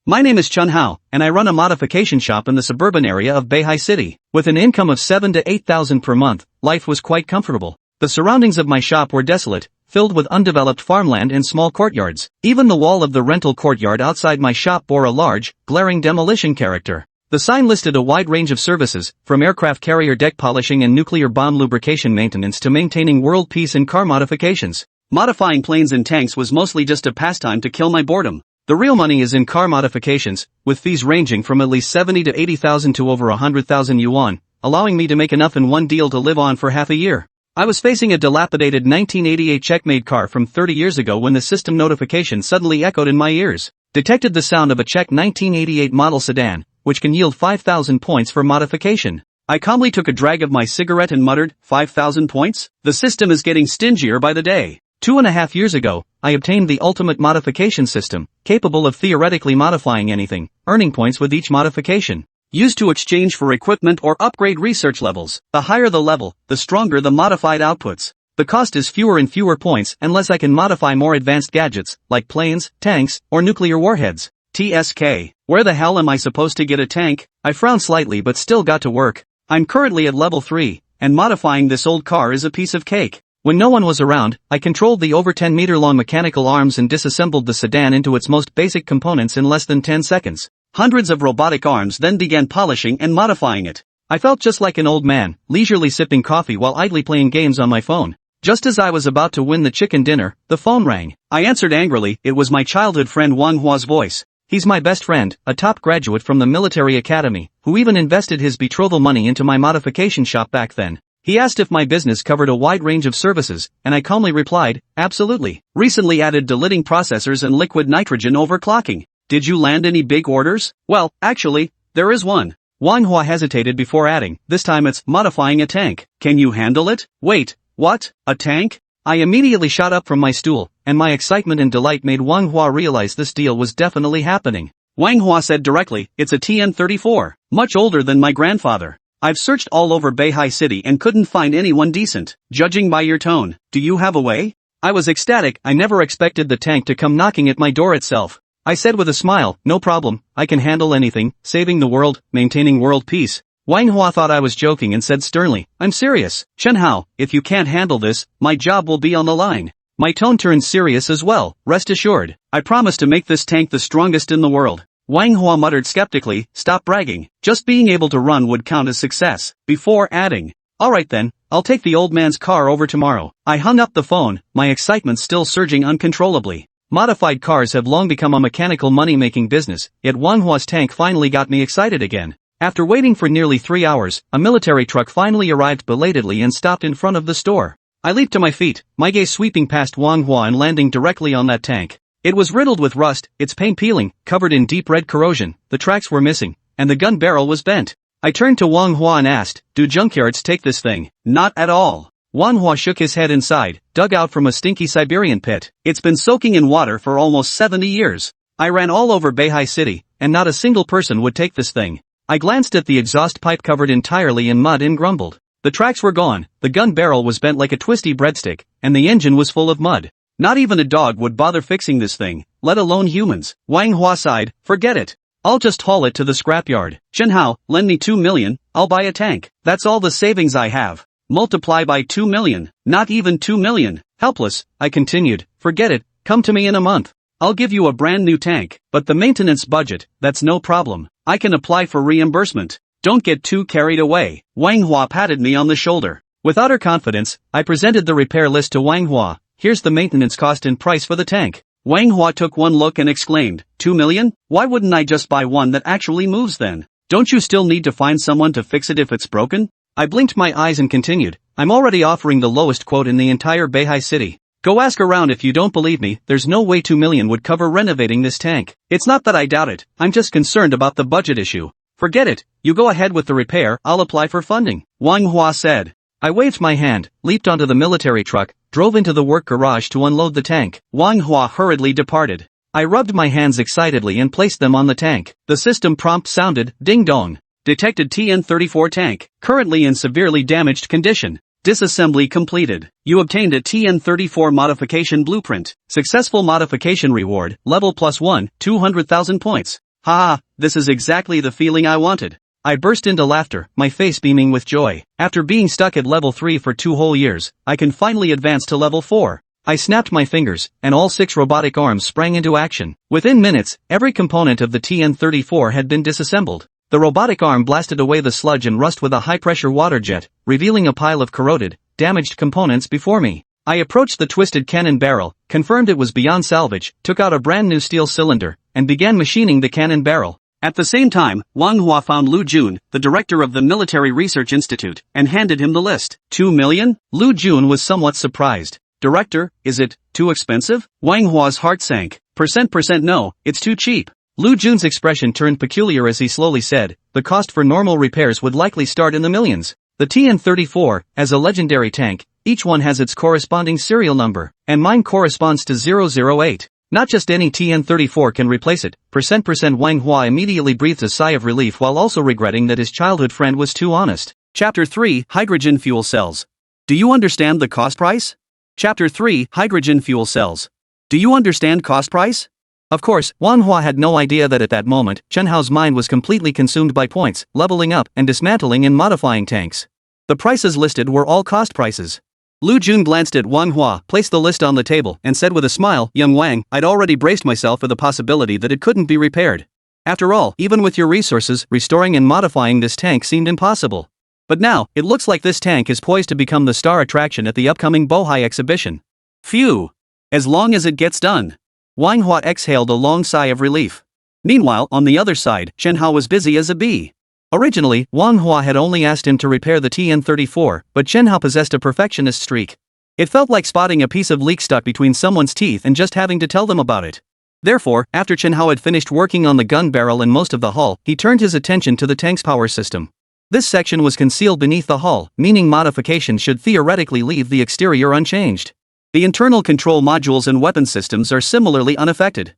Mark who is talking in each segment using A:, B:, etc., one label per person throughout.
A: My name is Chun Hao, and I run a modification shop in the suburban area of Beihai City. With an income of 7 to 8,000 per month, life was quite comfortable. The surroundings of my shop were desolate, filled with undeveloped farmland and small courtyards. Even the wall of the rental courtyard outside my shop bore a large, glaring demolition character. The sign listed a wide range of services, from aircraft carrier deck polishing and nuclear bomb lubrication maintenance to maintaining world peace and car modifications. Modifying planes and tanks was mostly just a pastime to kill my boredom. The real money is in car modifications, with fees ranging from at least 70 to 80,000 to over 100,000 yuan, allowing me to make enough in one deal to live on for half a year. I was facing a dilapidated 1988 check-made car from 30 years ago when the system notification suddenly echoed in my ears. Detected the sound of a Czech 1988 model sedan, which can yield 5,000 points for modification. I calmly took a drag of my cigarette and muttered, 5,000 points? The system is getting stingier by the day. 2.5 years ago, I obtained the ultimate modification system, capable of theoretically modifying anything, earning points with each modification. Used to exchange for equipment or upgrade research levels. The higher the level, the stronger the modified outputs. The cost is fewer and fewer points unless I can modify more advanced gadgets, like planes, tanks, or nuclear warheads. TSK. Where the hell am I supposed to get a tank? I frowned slightly but still got to work. I'm currently at level 3, and modifying this old car is a piece of cake. When no one was around, I controlled the over 10-meter-long mechanical arms and disassembled the sedan into its most basic components in less than 10 seconds. Hundreds of robotic arms then began polishing and modifying it. I felt just like an old man, leisurely sipping coffee while idly playing games on my phone. Just as I was about to win the chicken dinner, the phone rang. I answered angrily. It was my childhood friend Manhwa's voice. He's my best friend, a top graduate from the military academy, who even invested his betrothal money into my modification shop back then. He asked if my business covered a wide range of services, and I calmly replied, absolutely. Recently added delidding processors and liquid nitrogen overclocking. Did you land any big orders? Well, actually, there is one. Manhwa hesitated before adding, this time it's modifying a tank. Can you handle it? Wait, what? A tank? I immediately shot up from my stool, and my excitement and delight made Manhwa realize this deal was definitely happening. Manhwa said directly, it's a TN-34, much older than my grandfather. I've searched all over Beihai City and couldn't find anyone decent. Judging by your tone, do you have a way? I was ecstatic. I never expected the tank to come knocking at my door itself. I said with a smile, no problem, I can handle anything, saving the world, maintaining world peace. Manhwa thought I was joking and said sternly, I'm serious. Chun Hao, if you can't handle this, my job will be on the line. My tone turned serious as well, rest assured. I promise to make this tank the strongest in the world. Manhwa muttered skeptically, stop bragging, just being able to run would count as success, before adding, alright then, I'll take the old man's car over tomorrow. I hung up the phone, my excitement still surging uncontrollably. Modified cars have long become a mechanical money-making business, yet Manhwa's tank finally got me excited again. After waiting for nearly 3 hours, a military truck finally arrived belatedly and stopped in front of the store. I leaped to my feet, my gaze sweeping past Manhwa and landing directly on that tank. It was riddled with rust, its paint peeling, covered in deep red corrosion, the tracks were missing, and the gun barrel was bent. I turned to Manhwa and asked, do junkyards take this thing? Not at all. Manhwa shook his head and sighed, dug out from a stinky Siberian pit. It's been soaking in water for almost 70 years. I ran all over Beihai City, and not a single person would take this thing. I glanced at the exhaust pipe covered entirely in mud and grumbled. The tracks were gone, the gun barrel was bent like a twisty breadstick, and the engine was full of mud. Not even a dog would bother fixing this thing, let alone humans. Manhwa sighed, forget it. I'll just haul it to the scrapyard. Chun Hao, lend me 2 million, I'll buy a tank. That's all the savings I have. Multiply by 2 million, not even 2 million. Helpless, I continued, forget it, come to me in a month. I'll give you a brand new tank, but the maintenance budget, that's no problem. I can apply for reimbursement. Don't get too carried away. Manhwa patted me on the shoulder. With utter confidence, I presented the repair list to Manhwa. Here's the maintenance cost and price for the tank. Manhwa took one look and exclaimed, 2 million? Why wouldn't I just buy one that actually moves then? Don't you still need to find someone to fix it if it's broken? I blinked my eyes and continued, I'm already offering the lowest quote in the entire Beihai City. Go ask around if you don't believe me, there's no way 2 million would cover renovating this tank. It's not that I doubt it, I'm just concerned about the budget issue. Forget it, you go ahead with the repair, I'll apply for funding. Manhwa said. I waved my hand, leaped onto the military truck, drove into the work garage to unload the tank. Manhwa hurriedly departed. I rubbed my hands excitedly and placed them on the tank. The system prompt sounded, ding dong. Detected TN-34 tank, currently in severely damaged condition. Disassembly completed. You obtained a TN-34 modification blueprint. Successful modification reward, level +1, 200,000 points. Ha! This is exactly the feeling I wanted. I burst into laughter, my face beaming with joy. After being stuck at level 3 for 2 whole years, I can finally advance to level 4. I snapped my fingers, and all 6 robotic arms sprang into action. Within minutes, every component of the TN-34 had been disassembled. The robotic arm blasted away the sludge and rust with a high-pressure water jet, revealing a pile of corroded, damaged components before me. I approached the twisted cannon barrel, confirmed it was beyond salvage, took out a brand new steel cylinder, and began machining the cannon barrel. At the same time, Manhwa found Lu Jun, the director of the Military Research Institute, and handed him the list. 2 million? Lu Jun was somewhat surprised. Director, is it too expensive? Manhwa's heart sank. Percent no, it's too cheap. Lu Jun's expression turned peculiar as he slowly said, the cost for normal repairs would likely start in the millions. The TN-34, as a legendary tank, each one has its corresponding serial number, and mine corresponds to 008. Not just any TN-34 can replace it. Wang Hua immediately breathed a sigh of relief while also regretting that his childhood friend was too honest. Chapter 3, Hydrogen Fuel Cells. Do you understand the cost price? Chapter 3, Hydrogen Fuel Cells. Do you understand cost price? Of course, Wang Hua had no idea that at that moment, Chen Hao's mind was completely consumed by points, leveling up, and dismantling and modifying tanks. The prices listed were all cost prices. Lu Jun glanced at Wang Hua, placed the list on the table, and said with a smile, Young Wang, I'd already braced myself for the possibility that it couldn't be repaired. After all, even with your resources, restoring and modifying this tank seemed impossible. But now, it looks like this tank is poised to become the star attraction at the upcoming Bohai exhibition. Phew! As long as it gets done. Wang Hua exhaled a long sigh of relief. Meanwhile, on the other side, Chen Hao was busy as a bee. Originally, Wang Hua had only asked him to repair the TN-34, but Chen Hao possessed a perfectionist streak. It felt like spotting a piece of leek stuck between someone's teeth and just having to tell them about it. Therefore, after Chen Hao had finished working on the gun barrel and most of the hull, he turned his attention to the tank's power system. This section was concealed beneath the hull, meaning modifications should theoretically leave the exterior unchanged. The internal control modules and weapon systems are similarly unaffected.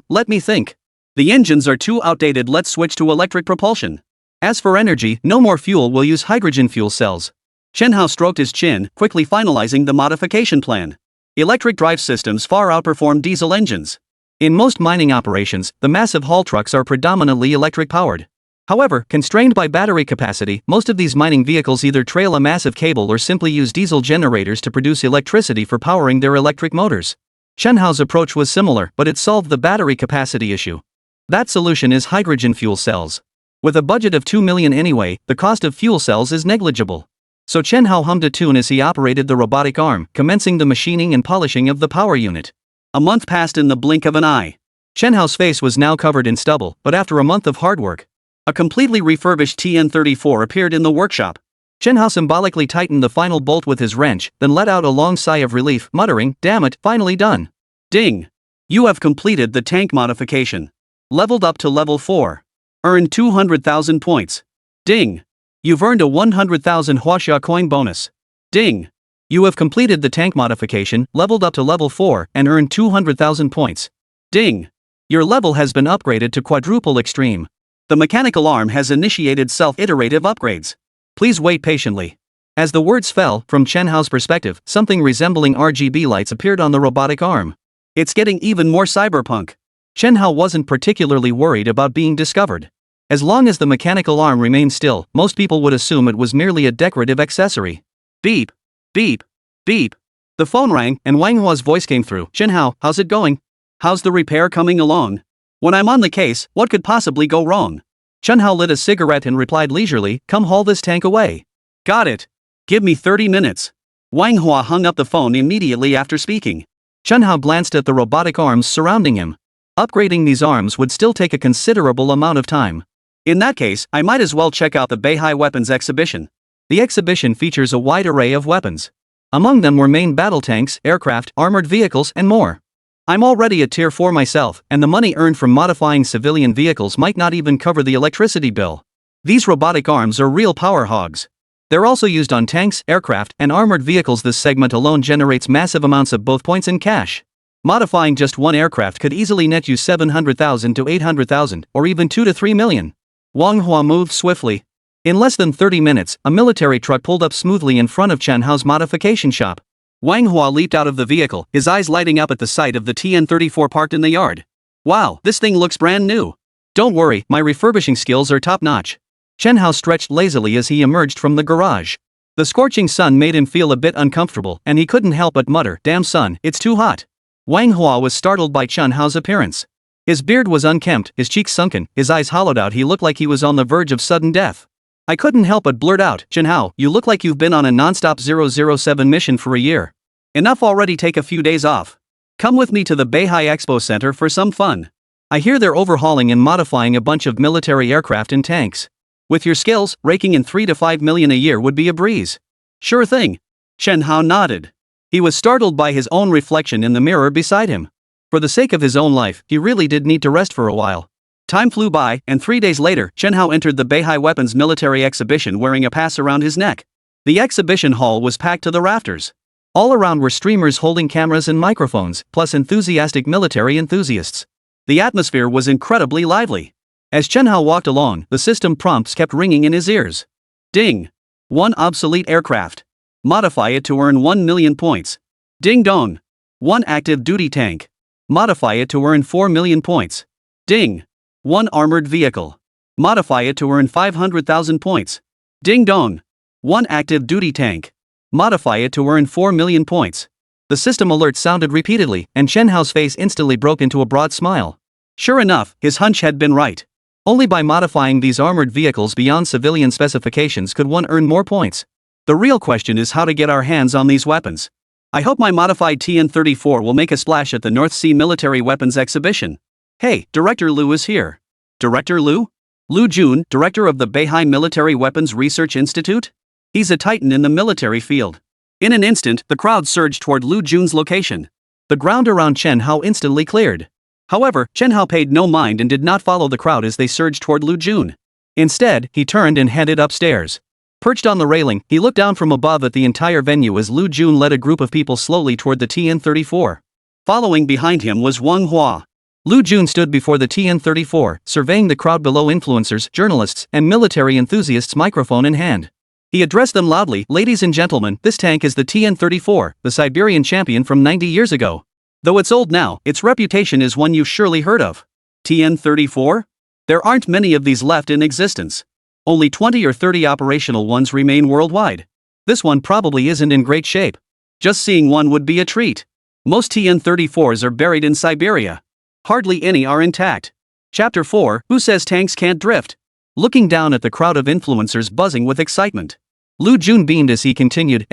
A: Let me think. The engines are too outdated, let's switch to electric propulsion. As for energy, no more fuel, will use hydrogen fuel cells. Chen Hao stroked his chin, quickly finalizing the modification plan. Electric drive systems far outperform diesel engines. In most mining operations, the massive haul trucks are predominantly electric-powered. However, constrained by battery capacity, most of these mining vehicles either trail a massive cable or simply use diesel generators to produce electricity for powering their electric motors. Chen Hao's approach was similar, but it solved the battery capacity issue. That solution is hydrogen fuel cells. With a budget of 2 million anyway, the cost of fuel cells is negligible. So Chen Hao hummed a tune as he operated the robotic arm, commencing the machining and polishing of the power unit. A month passed in the blink of an eye. Chen Hao's face was now covered in stubble, but after a month of hard work, a completely refurbished TN-34 appeared in the workshop. Chen Hao symbolically tightened the final bolt with his wrench, then let out a long sigh of relief, muttering, damn it, finally done. Ding! You have completed the tank modification. Leveled up to level 4. Earned 200,000 points. Ding! You've earned a 100,000 Huaxia coin bonus. Ding! You have completed the tank modification, leveled up to level 4, and earned 200,000 points. Ding! Your level has been upgraded to quadruple extreme. The mechanical arm has initiated self-iterative upgrades. Please wait patiently. As the words fell, from Chen Hao's perspective, something resembling RGB lights appeared on the robotic arm. It's getting even more cyberpunk. Chen Hao wasn't particularly worried about being discovered. As long as the mechanical arm remained still, most people would assume it was merely a decorative accessory. Beep. Beep. Beep. The phone rang, and Wang Hua's voice came through. Chen Hao, how's it going? How's the repair coming along? When I'm on the case, what could possibly go wrong? Chen Hao lit a cigarette and replied leisurely, come haul this tank away. Got it. Give me 30 minutes. Wang Hua hung up the phone immediately after speaking. Chen Hao glanced at the robotic arms surrounding him. Upgrading these arms would still take a considerable amount of time. In that case, I might as well check out the Beihai Weapons Exhibition. The exhibition features a wide array of weapons. Among them were main battle tanks, aircraft, armored vehicles, and more. I'm already at tier 4 myself, and the money earned from modifying civilian vehicles might not even cover the electricity bill. These robotic arms are real power hogs. They're also used on tanks, aircraft, and armored vehicles. This segment alone generates massive amounts of both points and cash. Modifying just one aircraft could easily net you 700,000 to 800,000, or even 2 to 3 million. Wang Hua moved swiftly. In less than 30 minutes, a military truck pulled up smoothly in front of Chen Hao's modification shop. Wang Hua leaped out of the vehicle, his eyes lighting up at the sight of the TN-34 parked in the yard. Wow, this thing looks brand new. Don't worry, my refurbishing skills are top-notch. Chen Hao stretched lazily as he emerged from the garage. The scorching sun made him feel a bit uncomfortable, and he couldn't help but mutter, "Damn son, it's too hot." Wang Hua was startled by Chen Hao's appearance. His beard was unkempt, his cheeks sunken, his eyes hollowed out. He looked like he was on the verge of sudden death. I couldn't help but blurt out, "Chen Hao, you look like you've been on a non-stop 007 mission for a year. Enough already, take a few days off. Come with me to the Beihai Expo Center for some fun. I hear they're overhauling and modifying a bunch of military aircraft and tanks. With your skills, raking in 3 to 5 million a year would be a breeze." "Sure thing." Chen Hao nodded. He was startled by his own reflection in the mirror beside him. For the sake of his own life, he really did need to rest for a while. Time flew by, and 3 days later, Chen Hao entered the Beihai Weapons Military Exhibition wearing a pass around his neck. The exhibition hall was packed to the rafters. All around were streamers holding cameras and microphones, plus enthusiastic military enthusiasts. The atmosphere was incredibly lively. As Chen Hao walked along, the system prompts kept ringing in his ears. Ding! 1 obsolete aircraft. Modify it to earn 1 million points. Ding dong! 1 active duty tank. Modify it to earn 4 million points. Ding! 1 armored vehicle. Modify it to earn 500,000 points. Ding dong! 1 active duty tank. Modify it to earn 4 million points. The system alert sounded repeatedly, and Chen Hao's face instantly broke into a broad smile. Sure enough, his hunch had been right. Only by modifying these armored vehicles beyond civilian specifications could one earn more points. The real question is how to get our hands on these weapons. I hope my modified TN-34 will make a splash at the North Sea Military Weapons Exhibition. Hey, Director Liu is here. Director Liu? Liu Jun, director of the Beihai Military Weapons Research Institute? He's a titan in the military field. In an instant, the crowd surged toward Liu Jun's location. The ground around Chen Hao instantly cleared. However, Chen Hao paid no mind and did not follow the crowd as they surged toward Liu Jun. Instead, he turned and headed upstairs. Perched on the railing, he looked down from above at the entire venue as Liu Jun led a group of people slowly toward the TN-34. Following behind him was Wang Hua. Liu Jun stood before the TN-34, surveying the crowd below, influencers, journalists, and military enthusiasts, microphone in hand. He addressed them loudly, "Ladies and gentlemen, this tank is the TN-34, the Siberian champion from 90 years ago. Though it's old now, its reputation is one you've surely heard of. TN-34? There aren't many of these left in existence. Only 20 or 30 operational ones remain worldwide. This one probably isn't in great shape. Just seeing one would be a treat. Most TN-34s are buried in Siberia. Hardly any are intact." Chapter 4, Who Says Tanks Can't Drift? Looking down at the crowd of influencers buzzing with excitement, Liu Jun beamed as he continued,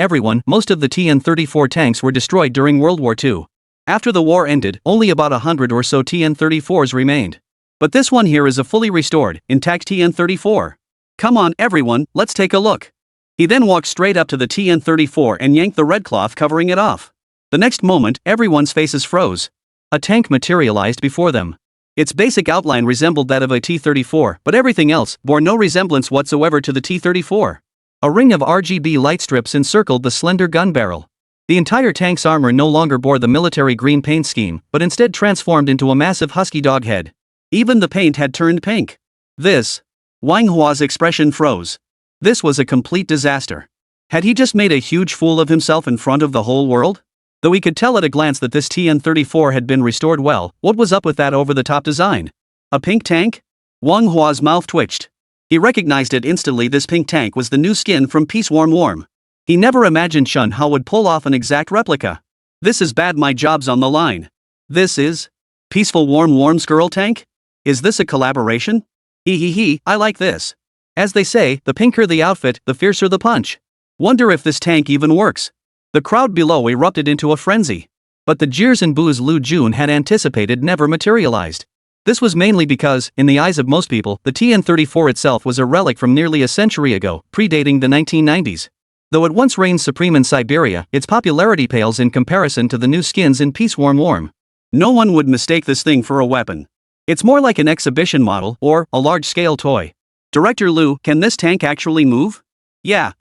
A: "Most of the TN-34 tanks were destroyed during World War II. After the war ended, only about 100 or so TN-34s remained. But this one here is a fully restored, intact TN-34. Come on, everyone, let's take a look." He then walked straight up to the TN-34 and yanked the red cloth covering it off. The next moment, everyone's faces froze. A tank materialized before them. Its basic outline resembled that of a T-34, but everything else bore no resemblance whatsoever to the T-34. A ring of RGB light strips encircled the slender gun barrel. The entire tank's armor no longer bore the military green paint scheme, but instead transformed into a massive husky dog head. Even the paint had turned pink. Wang Hua's expression froze. This was a complete disaster. Had he just made a huge fool of himself in front of the whole world? Though he could tell at a glance that this TN-34 had been restored well, what was up with that over-the-top design? A pink tank? Wang Hua's mouth twitched. He recognized it instantly. This pink tank was the new skin from Peace Warm Warm. He never imagined Chen Hao would pull off an exact replica. This is bad, my job's on the line. This is Peaceful Warm Warm's girl tank? Is this a collaboration? I like this. As they say, the pinker the outfit, the fiercer the punch. Wonder if this tank even works. The crowd below erupted into a frenzy. But the jeers and boos Liu Jun had anticipated never materialized. This was mainly because, in the eyes of most people, the TN-34 itself was a relic from nearly a century ago, predating the 1990s. Though it once reigned supreme in Siberia, its popularity pales in comparison to the new skins in Peace Warm Warm. No one would mistake this thing for a weapon. It's more like an exhibition model, or a large-scale toy. Director Liu, can this tank actually move? Yeah.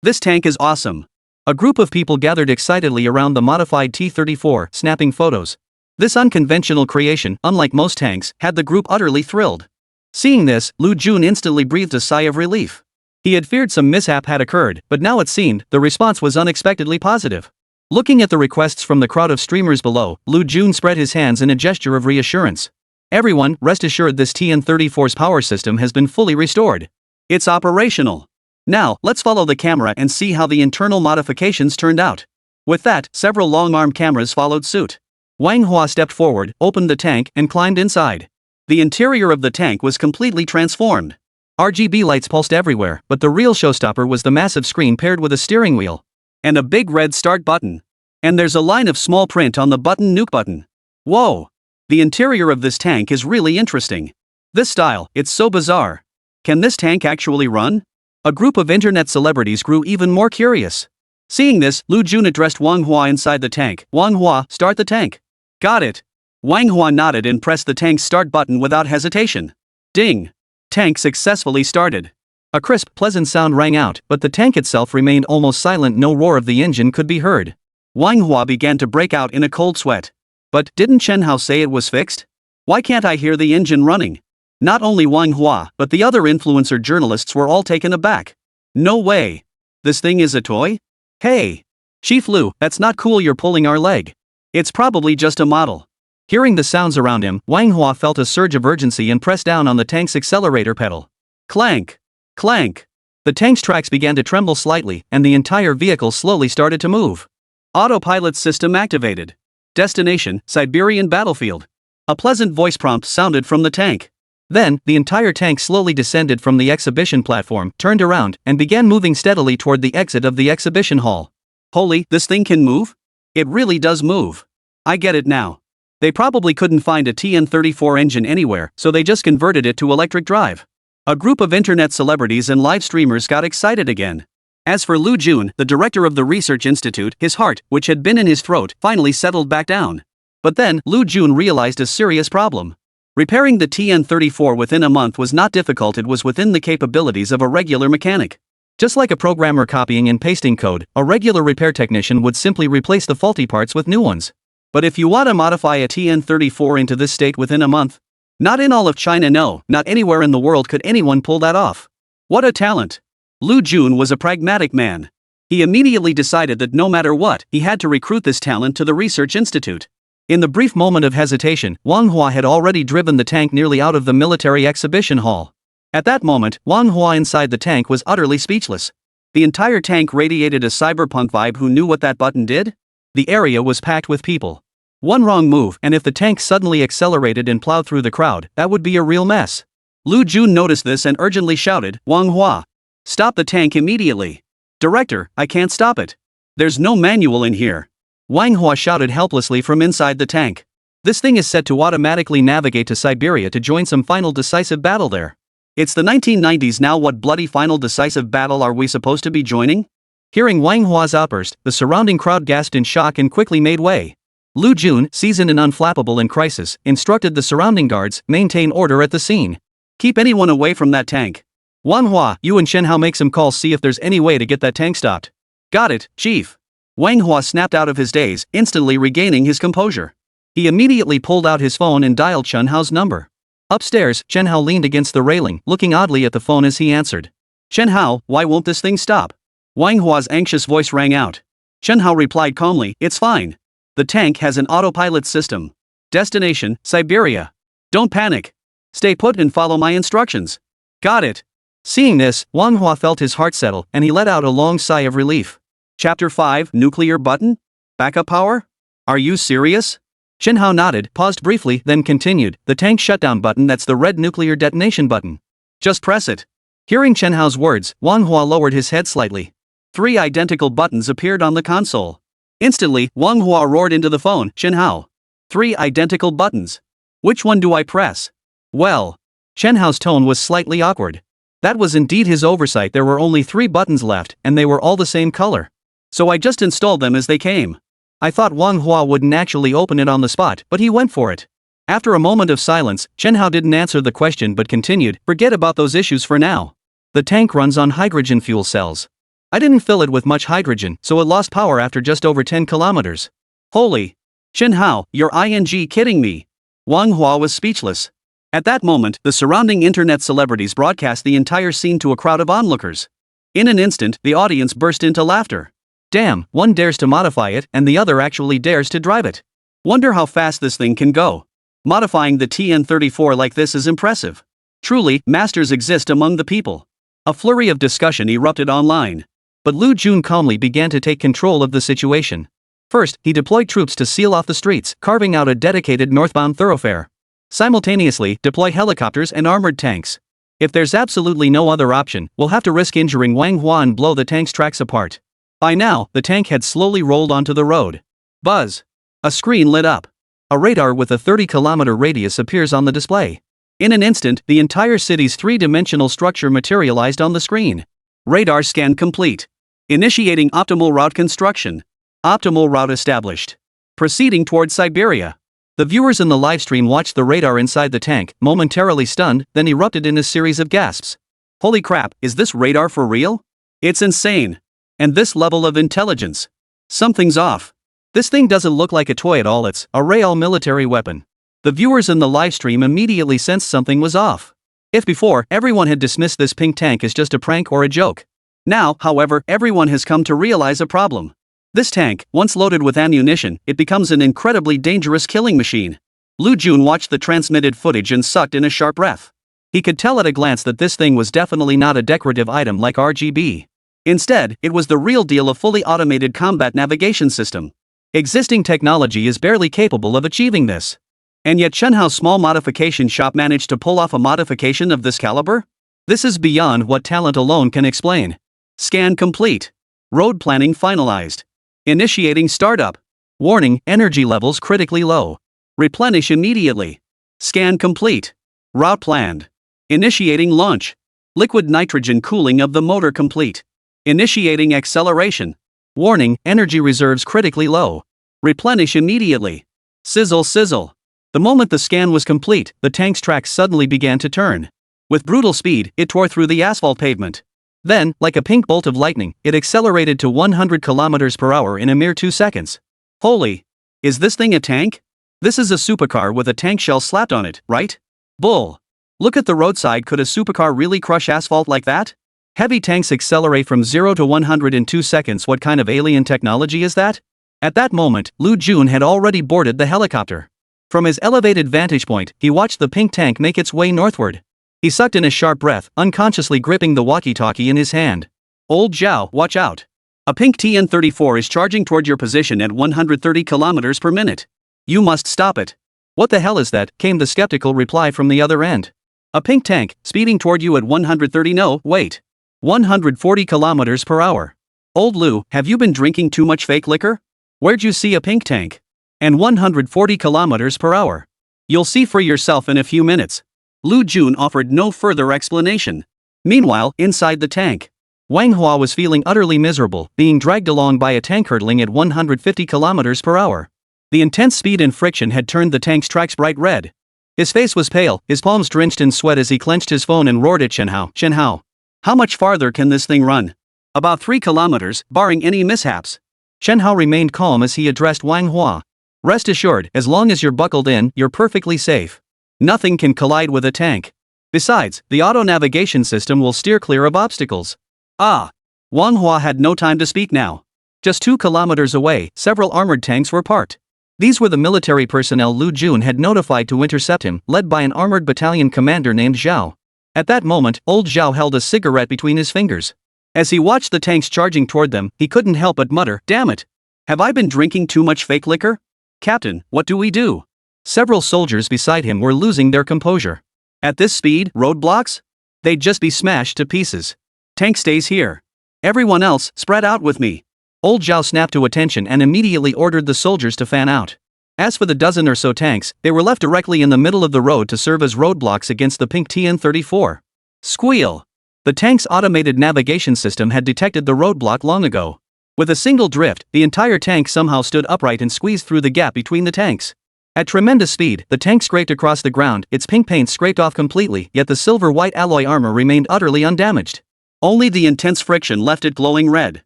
A: This tank is awesome. A group of people gathered excitedly around the modified T-34, snapping photos. This unconventional creation, unlike most tanks, had the group utterly thrilled. Seeing this, Liu Jun instantly breathed a sigh of relief. He had feared some mishap had occurred, but now it seemed, the response was unexpectedly positive. Looking at the requests from the crowd of streamers below, Liu Jun spread his hands in a gesture of reassurance. Everyone, rest assured this TN-34's power system has been fully restored. It's operational. Now, let's follow the camera and see how the internal modifications turned out. With that, several long-arm cameras followed suit. Wang Hua stepped forward, opened the tank, and climbed inside. The interior of the tank was completely transformed. RGB lights pulsed everywhere, but the real showstopper was the massive screen paired with a steering wheel. And a big red start button. And there's a line of small print on the button, nuke button. Whoa! The interior of this tank is really interesting. This style, it's so bizarre. Can this tank actually run? A group of internet celebrities grew even more curious. Seeing this, Lu Jun addressed Wang Hua inside the tank. Wang Hua, start the tank. Got it. Wang Hua nodded and pressed the tank's start button without hesitation. Ding! Tank successfully started. A crisp, pleasant sound rang out, but the tank itself remained almost silent. No roar of the engine could be heard. Wang Hua began to break out in a cold sweat. But didn't Chen Hao say it was fixed? Why can't I hear the engine running? Not only Wang Hua, but the other influencer journalists were all taken aback. No way. This thing is a toy? Hey! Chief Lu, that's not cool, you're pulling our leg. It's probably just a model. Hearing the sounds around him, Wang Hua felt a surge of urgency and pressed down on the tank's accelerator pedal. Clank! Clank! The tank's tracks began to tremble slightly, and the entire vehicle slowly started to move. Autopilot system activated. Destination, Siberian battlefield. A pleasant voice prompt sounded from the tank. Then, the entire tank slowly descended from the exhibition platform, turned around, and began moving steadily toward the exit of the exhibition hall. Holy, this thing can move? It really does move. I get it now. They probably couldn't find a TN-34 engine anywhere, so they just converted it to electric drive. A group of internet celebrities and live streamers got excited again. As for Lu Jun, the director of the research institute, his heart, which had been in his throat, finally settled back down. But then, Lu Jun realized a serious problem. Repairing the TN-34 within a month was not difficult, it was within the capabilities of a regular mechanic. Just like a programmer copying and pasting code, a regular repair technician would simply replace the faulty parts with new ones. But if you want to modify a TN-34 into this state within a month, not in all of China, no, not anywhere in the world could anyone pull that off. What a talent! Lu Jun was a pragmatic man. He immediately decided that no matter what, he had to recruit this talent to the research institute. In the brief moment of hesitation, Wang Hua had already driven the tank nearly out of the military exhibition hall. At that moment, Wang Hua inside the tank was utterly speechless. The entire tank radiated a cyberpunk vibe. Who knew what that button did? The area was packed with people. One wrong move, and if the tank suddenly accelerated and plowed through the crowd, that would be a real mess. Lu Jun noticed this and urgently shouted, Wang Hua, stop the tank immediately. Director, I can't stop it. There's no manual in here. Wang Hua shouted helplessly from inside the tank. This thing is set to automatically navigate to Siberia to join some final decisive battle there. It's the 1990s now. What bloody final decisive battle are we supposed to be joining? Hearing Wang Hua's outburst, the surrounding crowd gasped in shock and quickly made way. Lu Jun, seasoned and unflappable in crisis, instructed the surrounding guards, maintain order at the scene. Keep anyone away from that tank. Wang Hua, you and Chen Hao make some calls, see if there's any way to get that tank stopped. Got it, Chief. Wang Hua snapped out of his daze, instantly regaining his composure. He immediately pulled out his phone and dialed Chen Hao's number. Upstairs, Chen Hao leaned against the railing, looking oddly at the phone as he answered. Chen Hao, why won't this thing stop? Wang Hua's anxious voice rang out. Chen Hao replied calmly, it's fine. The tank has an autopilot system. Destination, Siberia. Don't panic. Stay put and follow my instructions. Got it. Seeing this, Wang Hua felt his heart settle, and he let out a long sigh of relief. Chapter 5, Nuclear Button? Backup power? Are you serious? Chen Hao nodded, paused briefly, then continued, the tank shutdown button, that's the red nuclear detonation button. Just press it. Hearing Chen Hao's words, Wang Hua lowered his head slightly. 3 identical buttons appeared on the console. Instantly, Wang Hua roared into the phone, Chen Hao. 3 identical buttons. Which one do I press? Well. Chen Hao's tone was slightly awkward. That was indeed his oversight, there were only 3 buttons left, and they were all the same color. So I just installed them as they came. I thought Wang Hua wouldn't actually open it on the spot, but he went for it. After a moment of silence, Chen Hao didn't answer the question but continued, forget about those issues for now. The tank runs on hydrogen fuel cells. I didn't fill it with much hydrogen, so it lost power after just over 10 kilometers. Holy! Chen Hao, you're kidding me. Wang Hua was speechless. At that moment, the surrounding internet celebrities broadcast the entire scene to a crowd of onlookers. In an instant, the audience burst into laughter. Damn, one dares to modify it, and the other actually dares to drive it. Wonder how fast this thing can go. Modifying the TN-34 like this is impressive. Truly, masters exist among the people. A flurry of discussion erupted online. But Lu Jun calmly began to take control of the situation. First, he deployed troops to seal off the streets, carving out a dedicated northbound thoroughfare. Simultaneously, deploy helicopters and armored tanks. If there's absolutely no other option, we'll have to risk injuring Wang Hua and blow the tank's tracks apart. By now, the tank had slowly rolled onto the road. Buzz! A screen lit up. A radar with a 30-kilometer radius appears on the display. In an instant, the entire city's three-dimensional structure materialized on the screen. Radar scan complete. Initiating optimal route construction. Optimal route established. Proceeding towards Siberia. The viewers in the livestream watched the radar inside the tank, momentarily stunned, then erupted in a series of gasps. Holy crap, is this radar for real? It's insane. And this level of intelligence. Something's off. This thing doesn't look like a toy at all, it's a real military weapon. The viewers in the livestream immediately sensed something was off. If before, everyone had dismissed this pink tank as just a prank or a joke. Now, however, everyone has come to realize a problem. This tank, once loaded with ammunition, it becomes an incredibly dangerous killing machine. Lu Jun watched the transmitted footage and sucked in a sharp breath. He could tell at a glance that this thing was definitely not a decorative item like RGB. Instead, it was the real deal, a fully automated combat navigation system. Existing technology is barely capable of achieving this. And yet Shenhao's small modification shop managed to pull off a modification of this caliber? This is beyond what talent alone can explain. Scan complete. Road planning finalized. Initiating startup. Warning, energy levels critically low. Replenish immediately. Scan complete. Route planned. Initiating launch. Liquid nitrogen cooling of the motor complete. Initiating acceleration. Warning, energy reserves critically low. Replenish immediately. Sizzle sizzle. The moment the scan was complete, the tank's tracks suddenly began to turn. With brutal speed, it tore through the asphalt pavement. Then, like a pink bolt of lightning, it accelerated to 100 kilometers per hour in a mere 2 seconds. Holy! Is this thing a tank? This is a supercar with a tank shell slapped on it, right? Bull! Look at the roadside, could a supercar really crush asphalt like that? Heavy tanks accelerate from 0 to 100 in 2 seconds, what kind of alien technology is that? At that moment, Lu Jun had already boarded the helicopter. From his elevated vantage point, he watched the pink tank make its way northward. He sucked in a sharp breath, unconsciously gripping the walkie-talkie in his hand. Old Zhao, watch out. A pink TN-34 is charging toward your position at 130 kilometers per minute. You must stop it. What the hell is that? Came the skeptical reply from the other end. A pink tank, speeding toward you at 130, no, wait. 140 kilometers per hour. Old Lu, have you been drinking too much fake liquor? Where'd you see a pink tank? And 140 kilometers per hour. You'll see for yourself in a few minutes. Lu Jun offered no further explanation. Meanwhile, inside the tank, Wang Hua was feeling utterly miserable, being dragged along by a tank hurtling at 150 kilometers per hour. The intense speed and friction had turned the tank's tracks bright red. His face was pale, his palms drenched in sweat as he clenched his phone and roared at Shenhao. Shenhao, how much farther can this thing run? About 3 kilometers, barring any mishaps. Shenhao remained calm as he addressed Wang Hua. Rest assured, as long as you're buckled in, you're perfectly safe. Nothing can collide with a tank. Besides, the auto-navigation system will steer clear of obstacles. Ah! Wang Hua had no time to speak now. Just 2 kilometers away, several armored tanks were parked. These were the military personnel Lu Jun had notified to intercept him, led by an armored battalion commander named Zhao. At that moment, old Zhao held a cigarette between his fingers. As he watched the tanks charging toward them, he couldn't help but mutter, "Damn it! Have I been drinking too much fake liquor? Captain, what do we do?" Several soldiers beside him were losing their composure. At this speed, roadblocks? They'd just be smashed to pieces. Tank stays here. Everyone else, spread out with me. Old Zhao snapped to attention and immediately ordered the soldiers to fan out. As for the dozen or so tanks, they were left directly in the middle of the road to serve as roadblocks against the pink TN-34. Squeal! The tank's automated navigation system had detected the roadblock long ago. With a single drift, the entire tank somehow stood upright and squeezed through the gap between the tanks. At tremendous speed, the tank scraped across the ground, its pink paint scraped off completely, yet the silver-white alloy armor remained utterly undamaged. Only the intense friction left it glowing red.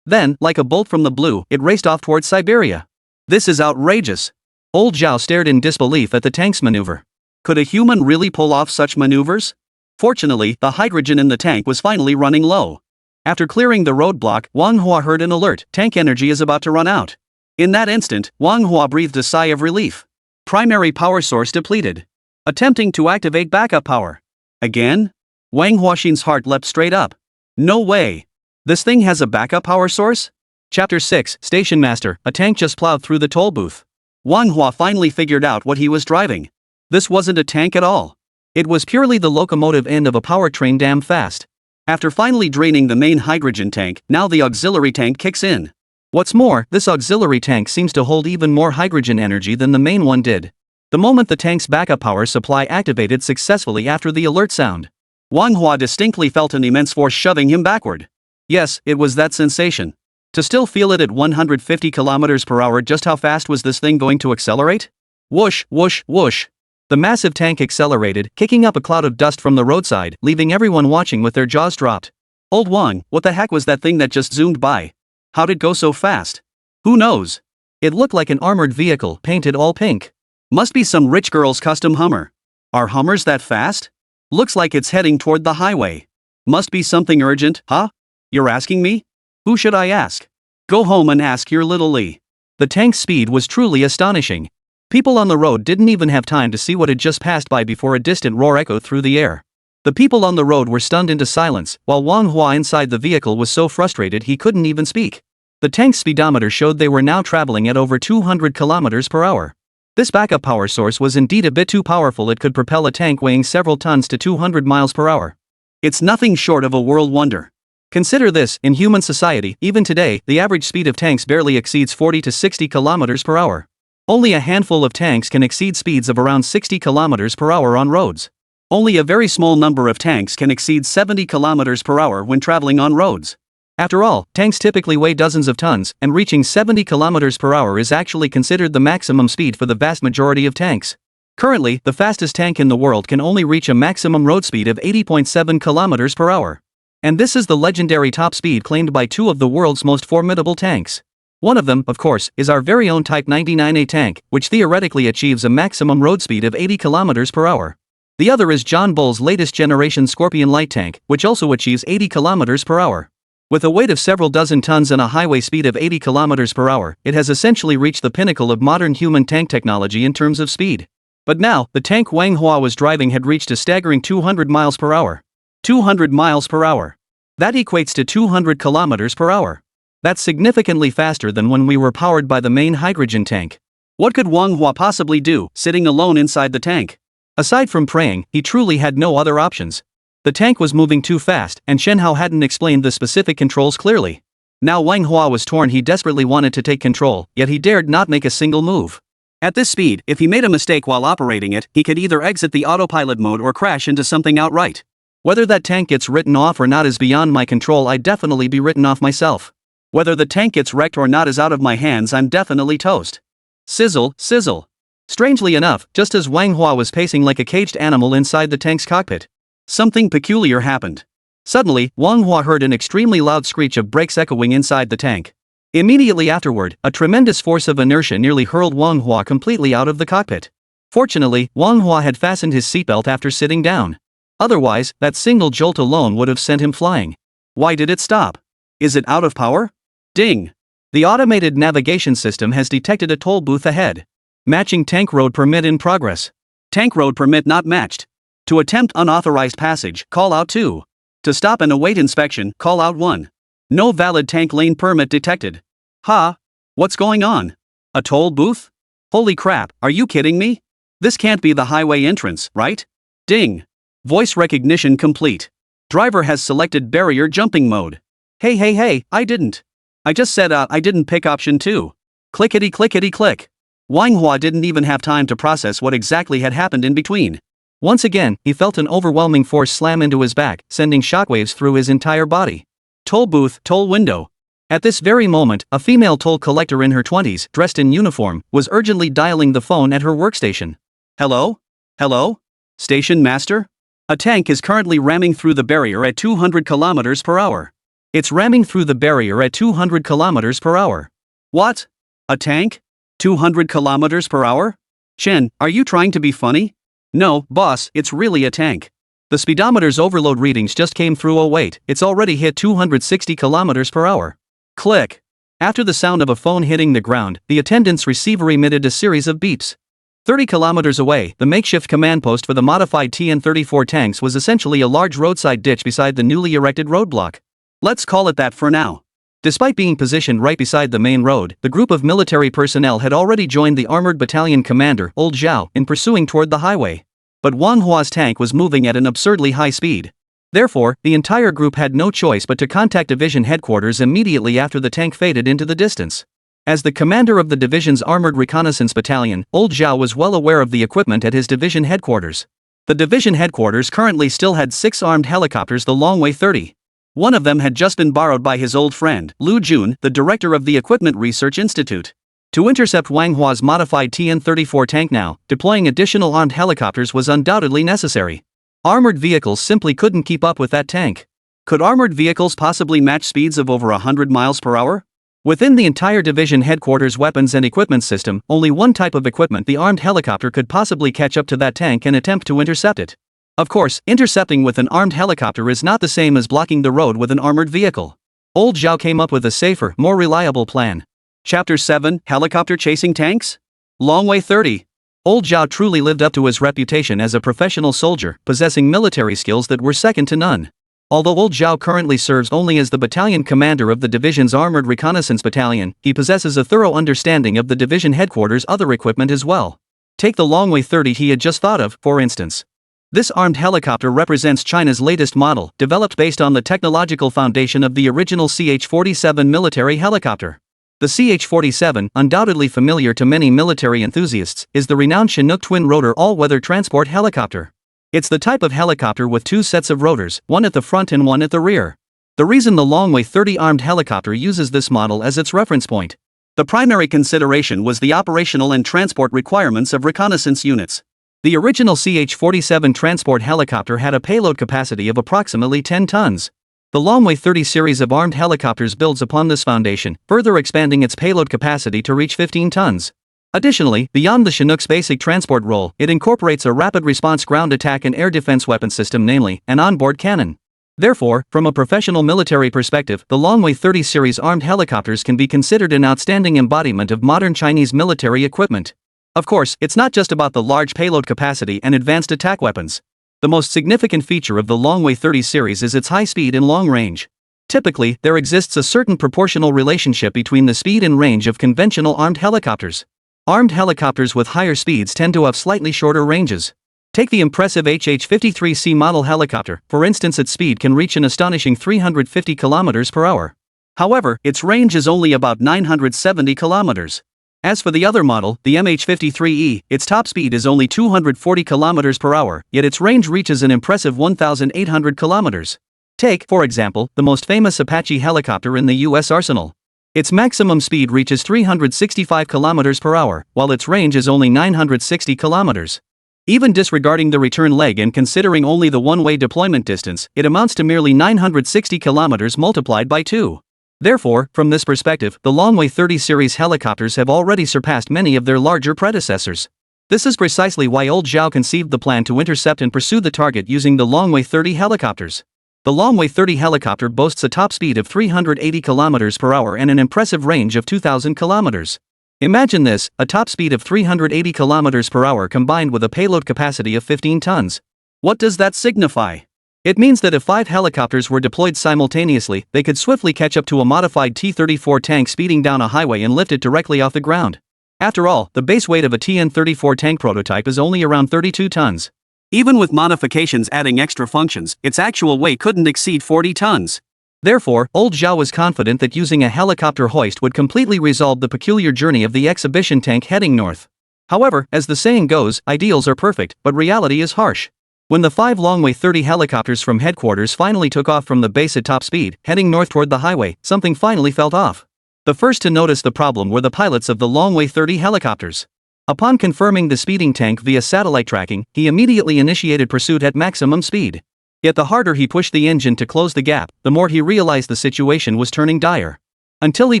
A: Then, like a bolt from the blue, it raced off towards Siberia. This is outrageous. Old Zhao stared in disbelief at the tank's maneuver. Could a human really pull off such maneuvers? Fortunately, the hydrogen in the tank was finally running low. After clearing the roadblock, Wang Hua heard an alert, tank energy is about to run out. In that instant, Wang Hua breathed a sigh of relief. Primary power source depleted. Attempting to activate backup power. Again? Wang Huaxin's heart leapt straight up. No way. This thing has a backup power source? Chapter 6, Station Master. A tank just plowed through the toll booth. Wang Hua finally figured out what he was driving. This wasn't a tank at all. It was purely the locomotive end of a powertrain damn fast. After finally draining the main hydrogen tank, now the auxiliary tank kicks in. What's more, this auxiliary tank seems to hold even more hydrogen energy than the main one did. The moment the tank's backup power supply activated successfully after the alert sound, Wang Hua distinctly felt an immense force shoving him backward. Yes, it was that sensation. To still feel it at 150 kilometers per hour. Just how fast was this thing going to accelerate? Whoosh, whoosh, whoosh. The massive tank accelerated, kicking up a cloud of dust from the roadside, leaving everyone watching with their jaws dropped. Old Wang, what the heck was that thing that just zoomed by? How'd it go so fast? Who knows? It looked like an armored vehicle, painted all pink. Must be some rich girl's custom Hummer. Are Hummers that fast? Looks like it's heading toward the highway. Must be something urgent, huh? You're asking me? Who should I ask? Go home and ask your little Lee. The tank's speed was truly astonishing. People on the road didn't even have time to see what had just passed by before a distant roar echoed through the air. The people on the road were stunned into silence, while Wang Hua inside the vehicle was so frustrated he couldn't even speak. The tank's speedometer showed they were now traveling at over 200 kilometers per hour. This backup power source was indeed a bit too powerful. It could propel a tank weighing several tons to 200 miles per hour. It's nothing short of a world wonder. Consider this, in human society, even today, the average speed of tanks barely exceeds 40 to 60 kilometers per hour. Only a handful of tanks can exceed speeds of around 60 kilometers per hour on roads. Only a very small number of tanks can exceed 70 kilometers per hour when traveling on roads. After all, tanks typically weigh dozens of tons, and reaching 70 kilometers per hour is actually considered the maximum speed for the vast majority of tanks. Currently, the fastest tank in the world can only reach a maximum road speed of 80.7 kilometers per hour. And this is the legendary top speed claimed by two of the world's most formidable tanks. One of them, of course, is our very own Type 99A tank, which theoretically achieves a maximum road speed of 80 kilometers per hour. The other is John Bull's latest generation Scorpion light tank, which also achieves 80 kilometers per hour. With a weight of several dozen tons and a highway speed of 80 kilometers per hour, it has essentially reached the pinnacle of modern human tank technology in terms of speed. But now, the tank Wang Hua was driving had reached a staggering 200 miles per hour. 200 miles per hour. That equates to 200 kilometers per hour. That's significantly faster than when we were powered by the main hydrogen tank. What could Wang Hua possibly do, sitting alone inside the tank? Aside from praying, he truly had no other options. The tank was moving too fast, and Shen Hao hadn't explained the specific controls clearly. Now Wang Hua was torn. He desperately wanted to take control, yet he dared not make a single move. At this speed, if he made a mistake while operating it, he could either exit the autopilot mode or crash into something outright. Whether that tank gets written off or not is beyond my control. I'd definitely be written off myself. Whether the tank gets wrecked or not is out of my hands. I'm definitely toast. Sizzle, sizzle. Strangely enough, just as Wang Hua was pacing like a caged animal inside the tank's cockpit, something peculiar happened. Suddenly, Wang Hua heard an extremely loud screech of brakes echoing inside the tank. Immediately afterward, a tremendous force of inertia nearly hurled Wang Hua completely out of the cockpit. Fortunately, Wang Hua had fastened his seatbelt after sitting down. Otherwise, that single jolt alone would have sent him flying. Why did it stop? Is it out of power? Ding! The automated navigation system has detected a toll booth ahead. Matching tank road permit in progress. Tank road permit not matched. To attempt unauthorized passage, call out 2. To stop and await inspection, call out 1. No valid tank lane permit detected. Ha! What's going on? A toll booth? Holy crap, are you kidding me? This can't be the highway entrance, right? Ding! Voice recognition complete. Driver has selected barrier jumping mode. Hey, I didn't. I just said I didn't pick option 2. Clickety clickety click. Wang Hua didn't even have time to process what exactly had happened in between. Once again, he felt an overwhelming force slam into his back, sending shockwaves through his entire body. Toll booth, toll window. At this very moment, a female toll collector in her 20s, dressed in uniform, was urgently dialing the phone at her workstation. Hello? Hello? Station master? A tank is currently ramming through the barrier at 200 kilometers per hour. It's ramming through the barrier at 200 kilometers per hour. What? A tank? 200 kilometers per hour? Chen, are you trying to be funny? No, boss, it's really a tank. The speedometer's overload readings just came through. Oh wait, it's already hit 260 kilometers per hour. Click. After the sound of a phone hitting the ground, the attendant's receiver emitted a series of beeps. 30 kilometers away, the makeshift command post for the modified TN-34 tanks was essentially a large roadside ditch beside the newly erected roadblock. Let's call it that for now. Despite being positioned right beside the main road, the group of military personnel had already joined the armored battalion commander, Old Zhao, in pursuing toward the highway. But Wang Hua's tank was moving at an absurdly high speed. Therefore, the entire group had no choice but to contact division headquarters immediately after the tank faded into the distance. As the commander of the division's armored reconnaissance battalion, Old Zhao was well aware of the equipment at his division headquarters. The division headquarters currently still had 6 armed helicopters, the Longwei 30. One of them had just been borrowed by his old friend, Lu Jun, the director of the Equipment Research Institute. To intercept Wang Hua's modified TN-34 tank now, deploying additional armed helicopters was undoubtedly necessary. Armored vehicles simply couldn't keep up with that tank. Could armored vehicles possibly match speeds of over 100 miles per hour? Within the entire division headquarters weapons and equipment system, only one type of equipment, the armed helicopter, could possibly catch up to that tank and attempt to intercept it. Of course, intercepting with an armed helicopter is not the same as blocking the road with an armored vehicle. Old Zhao came up with a safer, more reliable plan. Chapter 7, Helicopter Chasing Tanks? Longwei 30. Old Zhao truly lived up to his reputation as a professional soldier, possessing military skills that were second to none. Although Old Zhao currently serves only as the battalion commander of the division's armored reconnaissance battalion, he possesses a thorough understanding of the division headquarters' other equipment as well. Take the Longwei 30 he had just thought of, for instance. This armed helicopter represents China's latest model, developed based on the technological foundation of the original CH-47 military helicopter. The CH-47, undoubtedly familiar to many military enthusiasts, is the renowned Chinook twin-rotor all-weather transport helicopter. It's the type of helicopter with 2 sets of rotors, one at the front and one at the rear. The reason the Longwei 30 armed helicopter uses this model as its reference point. The primary consideration was the operational and transport requirements of reconnaissance units. The original CH-47 transport helicopter had a payload capacity of approximately 10 tons. The Longwei 30 series of armed helicopters builds upon this foundation, further expanding its payload capacity to reach 15 tons. Additionally, beyond the Chinook's basic transport role, it incorporates a rapid response ground attack and air defense weapon system, namely, an onboard cannon. Therefore, from a professional military perspective, the Longwei 30 series armed helicopters can be considered an outstanding embodiment of modern Chinese military equipment. Of course, it's not just about the large payload capacity and advanced attack weapons. The most significant feature of the Longwei 30 series is its high speed and long range. Typically, there exists a certain proportional relationship between the speed and range of conventional armed helicopters. Armed helicopters with higher speeds tend to have slightly shorter ranges. Take the impressive HH-53C model helicopter, for instance. Its speed can reach an astonishing 350 km per hour. However, its range is only about 970 kilometers. As for the other model, the MH-53E, its top speed is only 240 km per hour, yet its range reaches an impressive 1,800 kilometers. Take, for example, the most famous Apache helicopter in the U.S. arsenal. Its maximum speed reaches 365 km per hour, while its range is only 960 kilometers. Even disregarding the return leg and considering only the one-way deployment distance, it amounts to merely 960 kilometers multiplied by 2. Therefore, from this perspective, the Longwei 30 series helicopters have already surpassed many of their larger predecessors. This is precisely why Old Zhao conceived the plan to intercept and pursue the target using the Longwei 30 helicopters. The Longwei 30 helicopter boasts a top speed of 380 km per hour and an impressive range of 2,000 km. Imagine this, a top speed of 380 km per hour combined with a payload capacity of 15 tons. What does that signify? It means that if 5 helicopters were deployed simultaneously, they could swiftly catch up to a modified T-34 tank speeding down a highway and lift it directly off the ground. After all, the base weight of a TN-34 tank prototype is only around 32 tons. Even with modifications adding extra functions, its actual weight couldn't exceed 40 tons. Therefore, Old Zhao was confident that using a helicopter hoist would completely resolve the peculiar journey of the exhibition tank heading north. However, as the saying goes, ideals are perfect, but reality is harsh. When the 5 Longwei 30 helicopters from headquarters finally took off from the base at top speed, heading north toward the highway, something finally felt off. The first to notice the problem were the pilots of the Longwei 30 helicopters. Upon confirming the speeding tank via satellite tracking, he immediately initiated pursuit at maximum speed. Yet the harder he pushed the engine to close the gap, the more he realized the situation was turning dire. Until he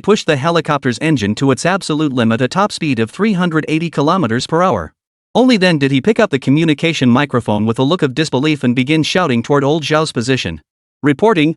A: pushed the helicopter's engine to its absolute limit, a top speed of 380 km per hour. Only then did he pick up the communication microphone with a look of disbelief and begin shouting toward Old Zhao's position. Reporting.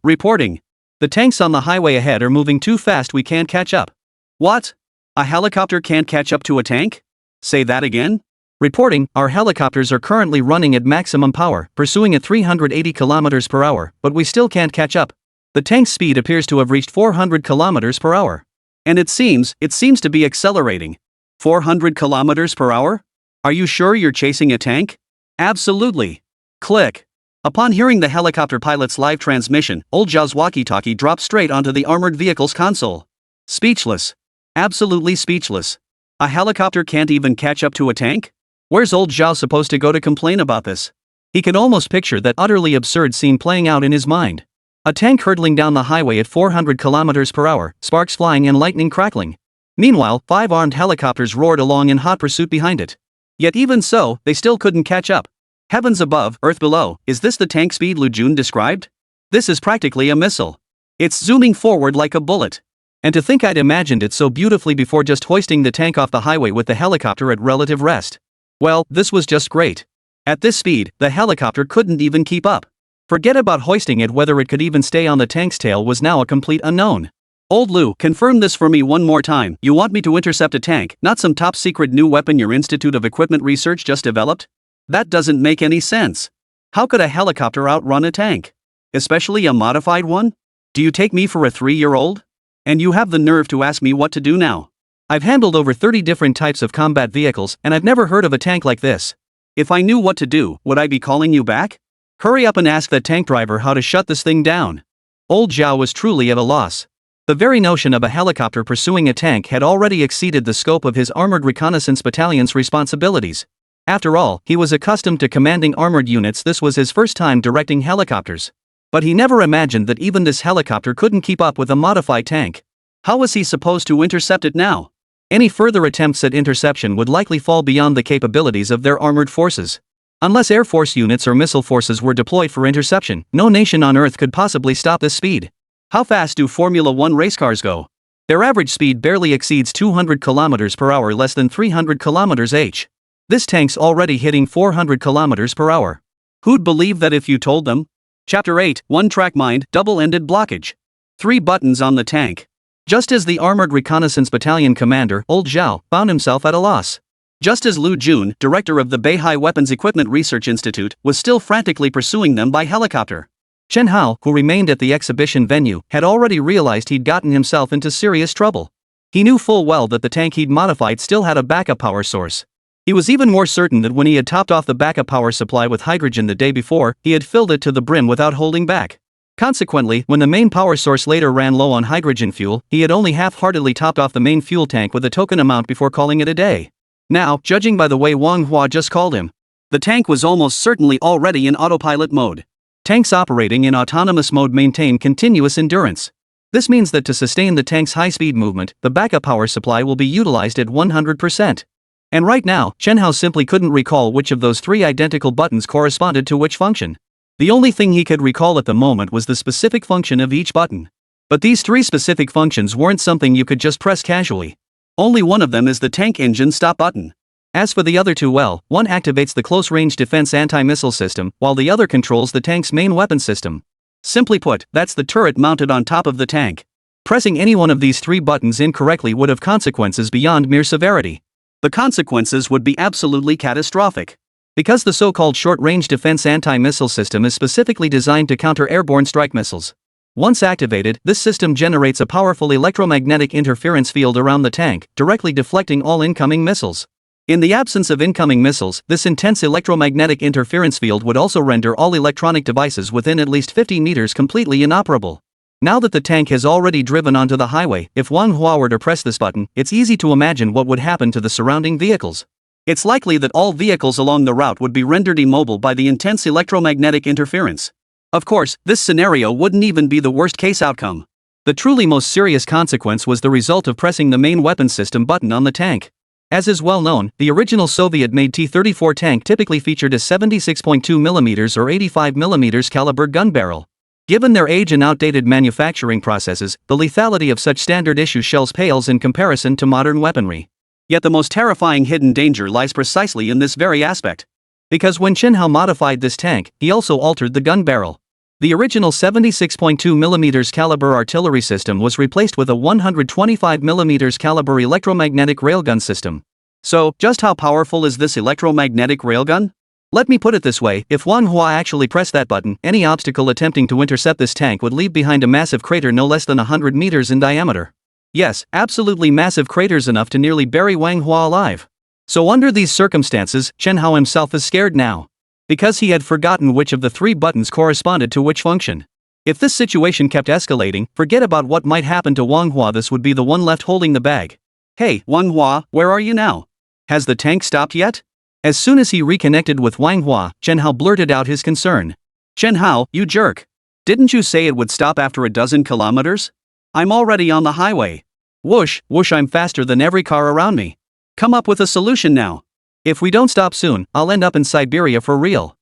A: The tanks on the highway ahead are moving too fast, we can't catch up. What? A helicopter can't catch up to a tank? Say that again? reporting, "Our helicopters are currently running at maximum power, pursuing at 380 kilometers per hour, but we still can't catch up. The tank's speed appears to have reached 400 kilometers per hour. And it seems to be accelerating. 400 kilometers per hour? Are you sure you're chasing a tank?" "Absolutely." Click. Upon hearing the helicopter pilot's live transmission, old Zhao's walkie-talkie dropped straight onto the armored vehicle's console. Speechless. Absolutely speechless. A helicopter can't even catch up to a tank? Where's old Zhao supposed to go to complain about this? He can almost picture that utterly absurd scene playing out in his mind. A tank hurtling down the highway at 400 kilometers per hour, sparks flying and lightning crackling. Meanwhile, 5 armed helicopters roared along in hot pursuit behind it. Yet even so, they still couldn't catch up. Heavens above, earth below, is this the tank speed Lu Jun described? This is practically a missile. It's zooming forward like a bullet. And to think I'd imagined it so beautifully before just hoisting the tank off the highway with the helicopter at relative rest. Well, this was just great. At this speed, the helicopter couldn't even keep up. Forget about hoisting it, whether it could even stay on the tank's tail was now a complete unknown. "Old Lu, confirm this for me one more time. You want me to intercept a tank, not some top secret new weapon your Institute of Equipment Research just developed? That doesn't make any sense. How could a helicopter outrun a tank? Especially a modified one? Do you take me for a 3-year-old? And you have the nerve to ask me what to do now? I've handled over 30 different types of combat vehicles, and I've never heard of a tank like this. If I knew what to do, would I be calling you back? Hurry up and ask that tank driver how to shut this thing down." Old Zhao was truly at a loss. The very notion of a helicopter pursuing a tank had already exceeded the scope of his armored reconnaissance battalion's responsibilities. After all, he was accustomed to commanding armored units. This was his first time directing helicopters. But he never imagined that even this helicopter couldn't keep up with a modified tank. How was he supposed to intercept it now? Any further attempts at interception would likely fall beyond the capabilities of their armored forces. Unless Air Force units or missile forces were deployed for interception, no nation on Earth could possibly stop this speed. How fast do Formula 1 race cars go? Their average speed barely exceeds 200 kilometers per hour, less than 300 kilometers h. This tank's already hitting 400 kilometers per hour. Who'd believe that if you told them? Chapter 8, One-Track Mind, Double-Ended Blockage. 3 buttons on the tank. Just as the Armored Reconnaissance Battalion commander, Old Zhao, found himself at a loss. Just as Lu Jun, director of the Beihai Weapons Equipment Research Institute, was still frantically pursuing them by helicopter. Chen Hao, who remained at the exhibition venue, had already realized he'd gotten himself into serious trouble. He knew full well that the tank he'd modified still had a backup power source. He was even more certain that when he had topped off the backup power supply with hydrogen the day before, he had filled it to the brim without holding back. Consequently, when the main power source later ran low on hydrogen fuel, he had only half-heartedly topped off the main fuel tank with a token amount before calling it a day. Now, judging by the way Manhwa just called him, the tank was almost certainly already in autopilot mode. Tanks operating in autonomous mode maintain continuous endurance. This means that to sustain the tank's high-speed movement, the backup power supply will be utilized at 100%. And right now, Chen Hao simply couldn't recall which of those 3 identical buttons corresponded to which function. The only thing he could recall at the moment was the specific function of each button. But these 3 specific functions weren't something you could just press casually. Only one of them is the tank engine stop button. As for the other 2, well, one activates the close-range defense anti-missile system, while the other controls the tank's main weapon system. Simply put, that's the turret mounted on top of the tank. Pressing any one of these 3 buttons incorrectly would have consequences beyond mere severity. The consequences would be absolutely catastrophic. Because the so-called short-range defense anti-missile system is specifically designed to counter airborne strike missiles. Once activated, this system generates a powerful electromagnetic interference field around the tank, directly deflecting all incoming missiles. In the absence of incoming missiles, this intense electromagnetic interference field would also render all electronic devices within at least 50 meters completely inoperable. Now that the tank has already driven onto the highway, if Wang Hua were to press this button, it's easy to imagine what would happen to the surrounding vehicles. It's likely that all vehicles along the route would be rendered immobile by the intense electromagnetic interference. Of course, this scenario wouldn't even be the worst-case outcome. The truly most serious consequence was the result of pressing the main weapon system button on the tank. As is well known, the original Soviet-made T-34 tank typically featured a 76.2mm or 85mm caliber gun barrel. Given their age and outdated manufacturing processes, the lethality of such standard-issue shells pales in comparison to modern weaponry. Yet the most terrifying hidden danger lies precisely in this very aspect. Because when Chen Hao modified this tank, he also altered the gun barrel. The original 76.2mm caliber artillery system was replaced with a 125mm caliber electromagnetic railgun system. So, just how powerful is this electromagnetic railgun? Let me put it this way, if Manhwa actually pressed that button, any obstacle attempting to intercept this tank would leave behind a massive crater no less than 100 meters in diameter. Yes, absolutely massive craters enough to nearly bury Wang Hua alive. So under these circumstances, Chen Hao himself is scared now. Because he had forgotten which of the 3 buttons corresponded to which function. If this situation kept escalating, forget about what might happen to Wang Hua, this would be the one left holding the bag. Hey, Wang Hua, where are you now? Has the tank stopped yet? As soon as he reconnected with Wang Hua, Chen Hao blurted out his concern. Chen Hao, you jerk. Didn't you say it would stop after a dozen kilometers? I'm already on the highway. Whoosh, whoosh, I'm faster than every car around me. Come up with a solution now. If we don't stop soon, I'll end up in Siberia for real.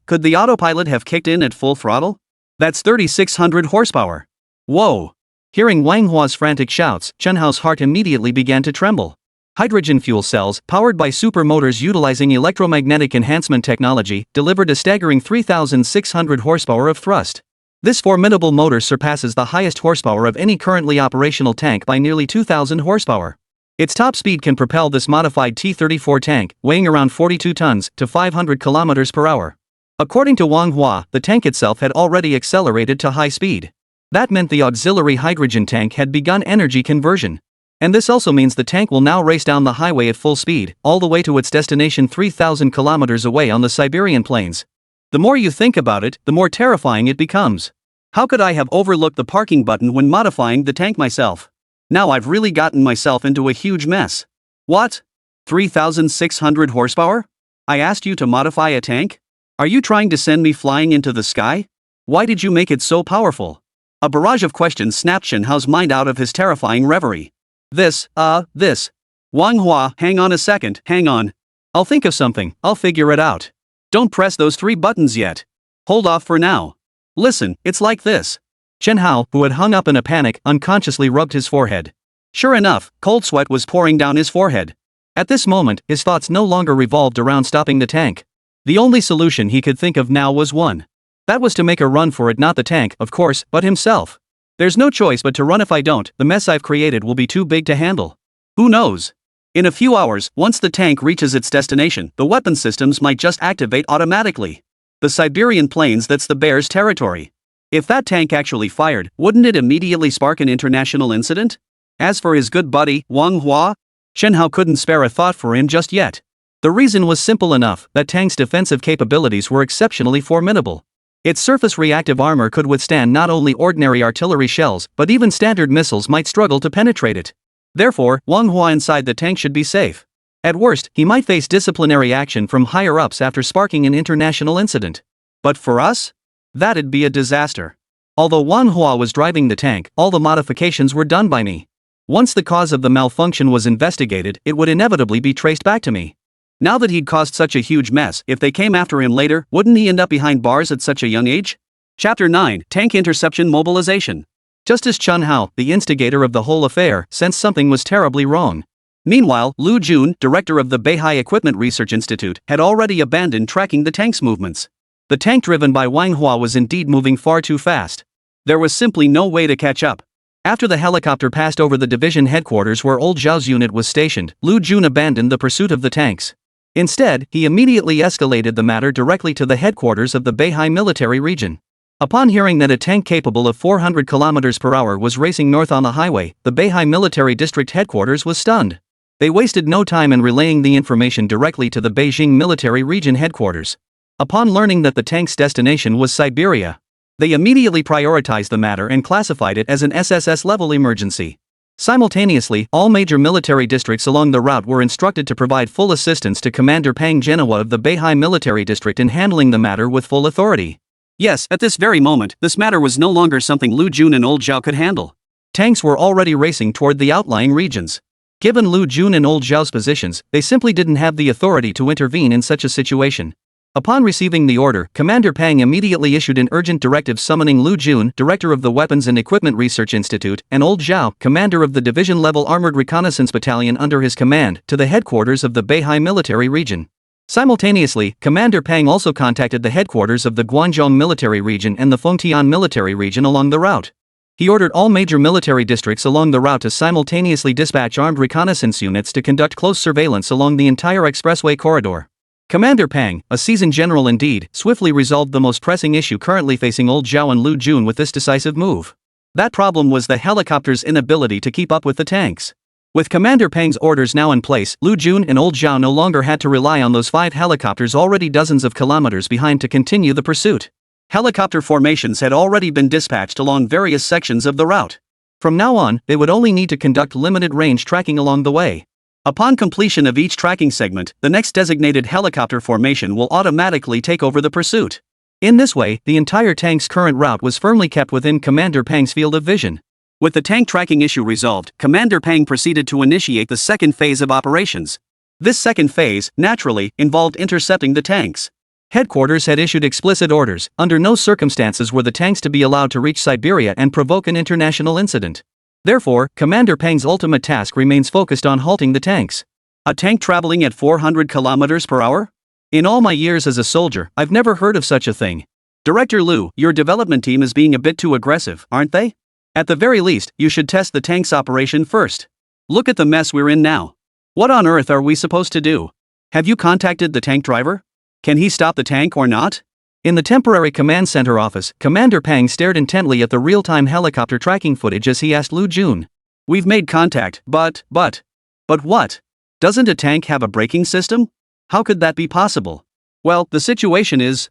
A: Could the autopilot have kicked in at full throttle? That's 3,600 horsepower. Whoa. Hearing Wang Hua's frantic shouts, Chen Hao's heart immediately began to tremble. Hydrogen fuel cells, powered by super motors utilizing electromagnetic enhancement technology, delivered a staggering 3,600 horsepower of thrust. This formidable motor surpasses the highest horsepower of any currently operational tank by nearly 2,000 horsepower. Its top speed can propel this modified T-34 tank, weighing around 42 tons, to 500 kilometers per hour. According to Wang Hua, the tank itself had already accelerated to high speed. That meant the auxiliary hydrogen tank had begun energy conversion. And this also means the tank will now race down the highway at full speed, all the way to its destination 3,000 kilometers away on the Siberian plains. The more you think about it, the more terrifying it becomes. How could I have overlooked the parking button when modifying the tank myself? Now I've really gotten myself into a huge mess. What? 3,600 horsepower? I asked you to modify a tank? Are you trying to send me flying into the sky? Why did you make it so powerful? A barrage of questions snapped Chen Hao's mind out of his terrifying reverie. This. Wang Hua, hang on a second, hang on. I'll think of something, I'll figure it out. Don't press those 3 buttons yet. Hold off for now. Listen, it's like this. Chen Hao, who had hung up in a panic, unconsciously rubbed his forehead. Sure enough, cold sweat was pouring down his forehead. At this moment, his thoughts no longer revolved around stopping the tank. The only solution he could think of now was one. That was to make a run for it, not the tank, of course, but himself. There's no choice but to run. If I don't, the mess I've created will be too big to handle. Who knows? In a few hours, once the tank reaches its destination, the weapon systems might just activate automatically. The Siberian plains, that's the bear's territory. If that tank actually fired, wouldn't it immediately spark an international incident? As for his good buddy, Wang Hua, Chen Hao couldn't spare a thought for him just yet. The reason was simple enough, that tank's defensive capabilities were exceptionally formidable. Its surface reactive armor could withstand not only ordinary artillery shells, but even standard missiles might struggle to penetrate it. Therefore, Wang Hua inside the tank should be safe. At worst, he might face disciplinary action from higher-ups after sparking an international incident. But for us? That'd be a disaster. Although Wang Hua was driving the tank, all the modifications were done by me. Once the cause of the malfunction was investigated, it would inevitably be traced back to me. Now that he'd caused such a huge mess, if they came after him later, wouldn't he end up behind bars at such a young age? Chapter 9, Tank Interception Mobilization. Just as Chen Hao, the instigator of the whole affair, sensed something was terribly wrong. Meanwhile, Lu Jun, director of the Beihai Equipment Research Institute, had already abandoned tracking the tank's movements. The tank driven by Wang Hua was indeed moving far too fast. There was simply no way to catch up. After the helicopter passed over the division headquarters where Old Zhao's unit was stationed, Lu Jun abandoned the pursuit of the tanks. Instead, he immediately escalated the matter directly to the headquarters of the Beihai military region. Upon hearing that a tank capable of 400 km per hour was racing north on the highway, the Beihai military district headquarters was stunned. They wasted no time in relaying the information directly to the Beijing military region headquarters. Upon learning that the tank's destination was Siberia, they immediately prioritized the matter and classified it as an SSS-level emergency. Simultaneously, all major military districts along the route were instructed to provide full assistance to Commander Pang Genoa of the Beihai Military District in handling the matter with full authority. Yes, at this very moment, this matter was no longer something Lu Jun and Old Zhao could handle. Tanks were already racing toward the outlying regions. Given Lu Jun and Old Zhao's positions, they simply didn't have the authority to intervene in such a situation. Upon receiving the order, Commander Pang immediately issued an urgent directive summoning Lu Jun, director of the Weapons and Equipment Research Institute, and Old Zhao, commander of the division-level Armored Reconnaissance Battalion under his command, to the headquarters of the Beihai military region. Simultaneously, Commander Pang also contacted the headquarters of the Guangzhou military region and the Fengtian military region along the route. He ordered all major military districts along the route to simultaneously dispatch armed reconnaissance units to conduct close surveillance along the entire expressway corridor. Commander Pang, a seasoned general indeed, swiftly resolved the most pressing issue currently facing Old Zhao and Lu Jun with this decisive move. That problem was the helicopter's inability to keep up with the tanks. With Commander Pang's orders now in place, Lu Jun and Old Zhao no longer had to rely on those 5 helicopters already dozens of kilometers behind to continue the pursuit. Helicopter formations had already been dispatched along various sections of the route. From now on, they would only need to conduct limited range tracking along the way. Upon completion of each tracking segment, the next designated helicopter formation will automatically take over the pursuit. In this way, the entire tank's current route was firmly kept within Commander Pang's field of vision. With the tank tracking issue resolved, Commander Pang proceeded to initiate the second phase of operations. This second phase, naturally, involved intercepting the tanks. Headquarters had issued explicit orders: under no circumstances were the tanks to be allowed to reach Siberia and provoke an international incident. Therefore, Commander Pang's ultimate task remains focused on halting the tanks. A tank traveling at 400 kilometers per hour? In all my years as a soldier, I've never heard of such a thing. Director Lu, your development team is being a bit too aggressive, aren't they? At the very least, you should test the tank's operation first. Look at the mess we're in now. What on earth are we supposed to do? Have you contacted the tank driver? Can he stop the tank or not? In the temporary command center office, Commander Pang stared intently at the real-time helicopter tracking footage as he asked Lu Jun. We've made contact, but what? Doesn't a tank have a braking system? How could that be possible? Well, the situation is,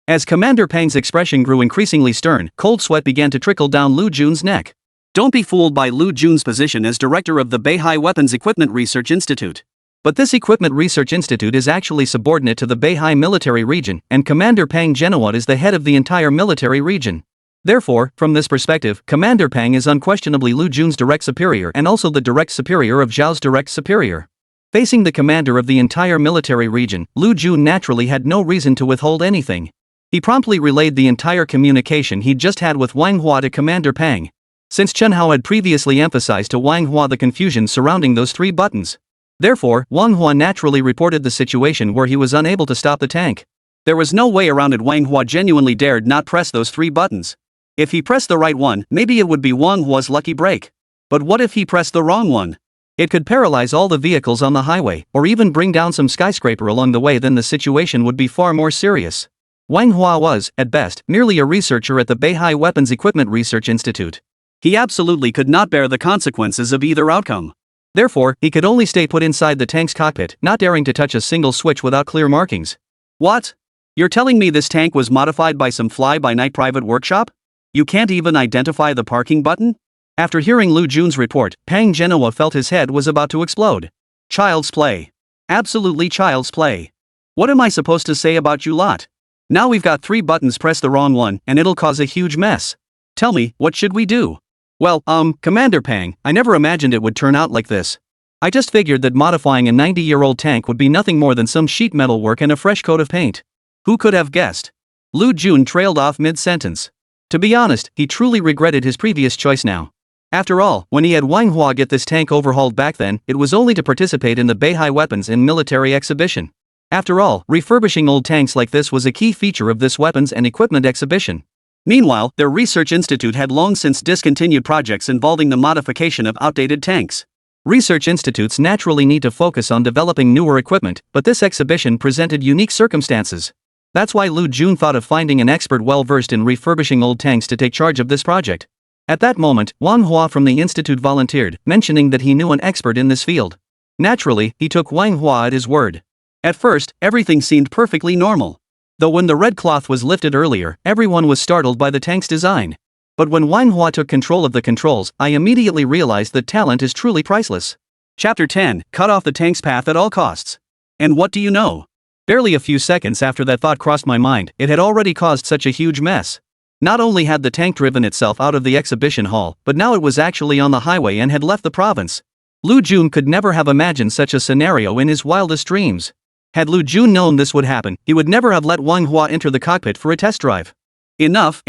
A: As Commander Pang's expression grew increasingly stern, cold sweat began to trickle down Lu Jun's neck. Don't be fooled by Lu Jun's position as director of the Beihai Weapons Equipment Research Institute. But this Equipment Research Institute is actually subordinate to the Beihai military region, and Commander Pang Genoa is the head of the entire military region. Therefore, from this perspective, Commander Pang is unquestionably Lu Jun's direct superior and also the direct superior of Zhao's direct superior. Facing the commander of the entire military region, Lu Jun naturally had no reason to withhold anything. He promptly relayed the entire communication he'd just had with Wang Hua to Commander Pang. Since Chen Hao had previously emphasized to Wang Hua the confusion surrounding those 3 buttons. Therefore, Wang Hua naturally reported the situation where he was unable to stop the tank. There was no way around it. Wang Hua genuinely dared not press those 3 buttons. If he pressed the right one, maybe it would be Wang Hua's lucky break. But what if he pressed the wrong one? It could paralyze all the vehicles on the highway, or even bring down some skyscraper along the way. Then the situation would be far more serious. Wang Hua was, at best, merely a researcher at the Beihai Weapons Equipment Research Institute. He absolutely could not bear the consequences of either outcome. Therefore, he could only stay put inside the tank's cockpit, not daring to touch a single switch without clear markings. What? You're telling me this tank was modified by some fly-by-night private workshop? You can't even identify the parking button? After hearing Lu Jun's report, Pang Genoa felt his head was about to explode. Child's play. Absolutely child's play. What am I supposed to say about you lot? Now we've got 3 buttons, press the wrong one, and it'll cause a huge mess. Tell me, what should we do? Well, Commander Pang, I never imagined it would turn out like this. I just figured that modifying a 90-year-old tank would be nothing more than some sheet metal work and a fresh coat of paint. Who could have guessed? Lu Jun trailed off mid-sentence. To be honest, he truly regretted his previous choice now. After all, when he had Wang Hua get this tank overhauled back then, it was only to participate in the Beihai Weapons and Military Exhibition. After all, refurbishing old tanks like this was a key feature of this weapons and equipment exhibition. Meanwhile, their research institute had long since discontinued projects involving the modification of outdated tanks. Research institutes naturally need to focus on developing newer equipment, but this exhibition presented unique circumstances. That's why Lu Jun thought of finding an expert well-versed in refurbishing old tanks to take charge of this project. At that moment, Wang Hua from the institute volunteered, mentioning that he knew an expert in this field. Naturally, he took Wang Hua at his word. At first, everything seemed perfectly normal. Though when the red cloth was lifted earlier, everyone was startled by the tank's design. But when Wang Hua took control of the controls, I immediately realized that talent is truly priceless. Chapter 10, Cut off the tank's path at all costs. And what do you know? Barely a few seconds after that thought crossed my mind, it had already caused such a huge mess. Not only had the tank driven itself out of the exhibition hall, but now it was actually on the highway and had left the province. Lu Jun could never have imagined such a scenario in his wildest dreams. Had Lu Jun known this would happen, he would never have let Wang Hua enter the cockpit for a test drive. Enough.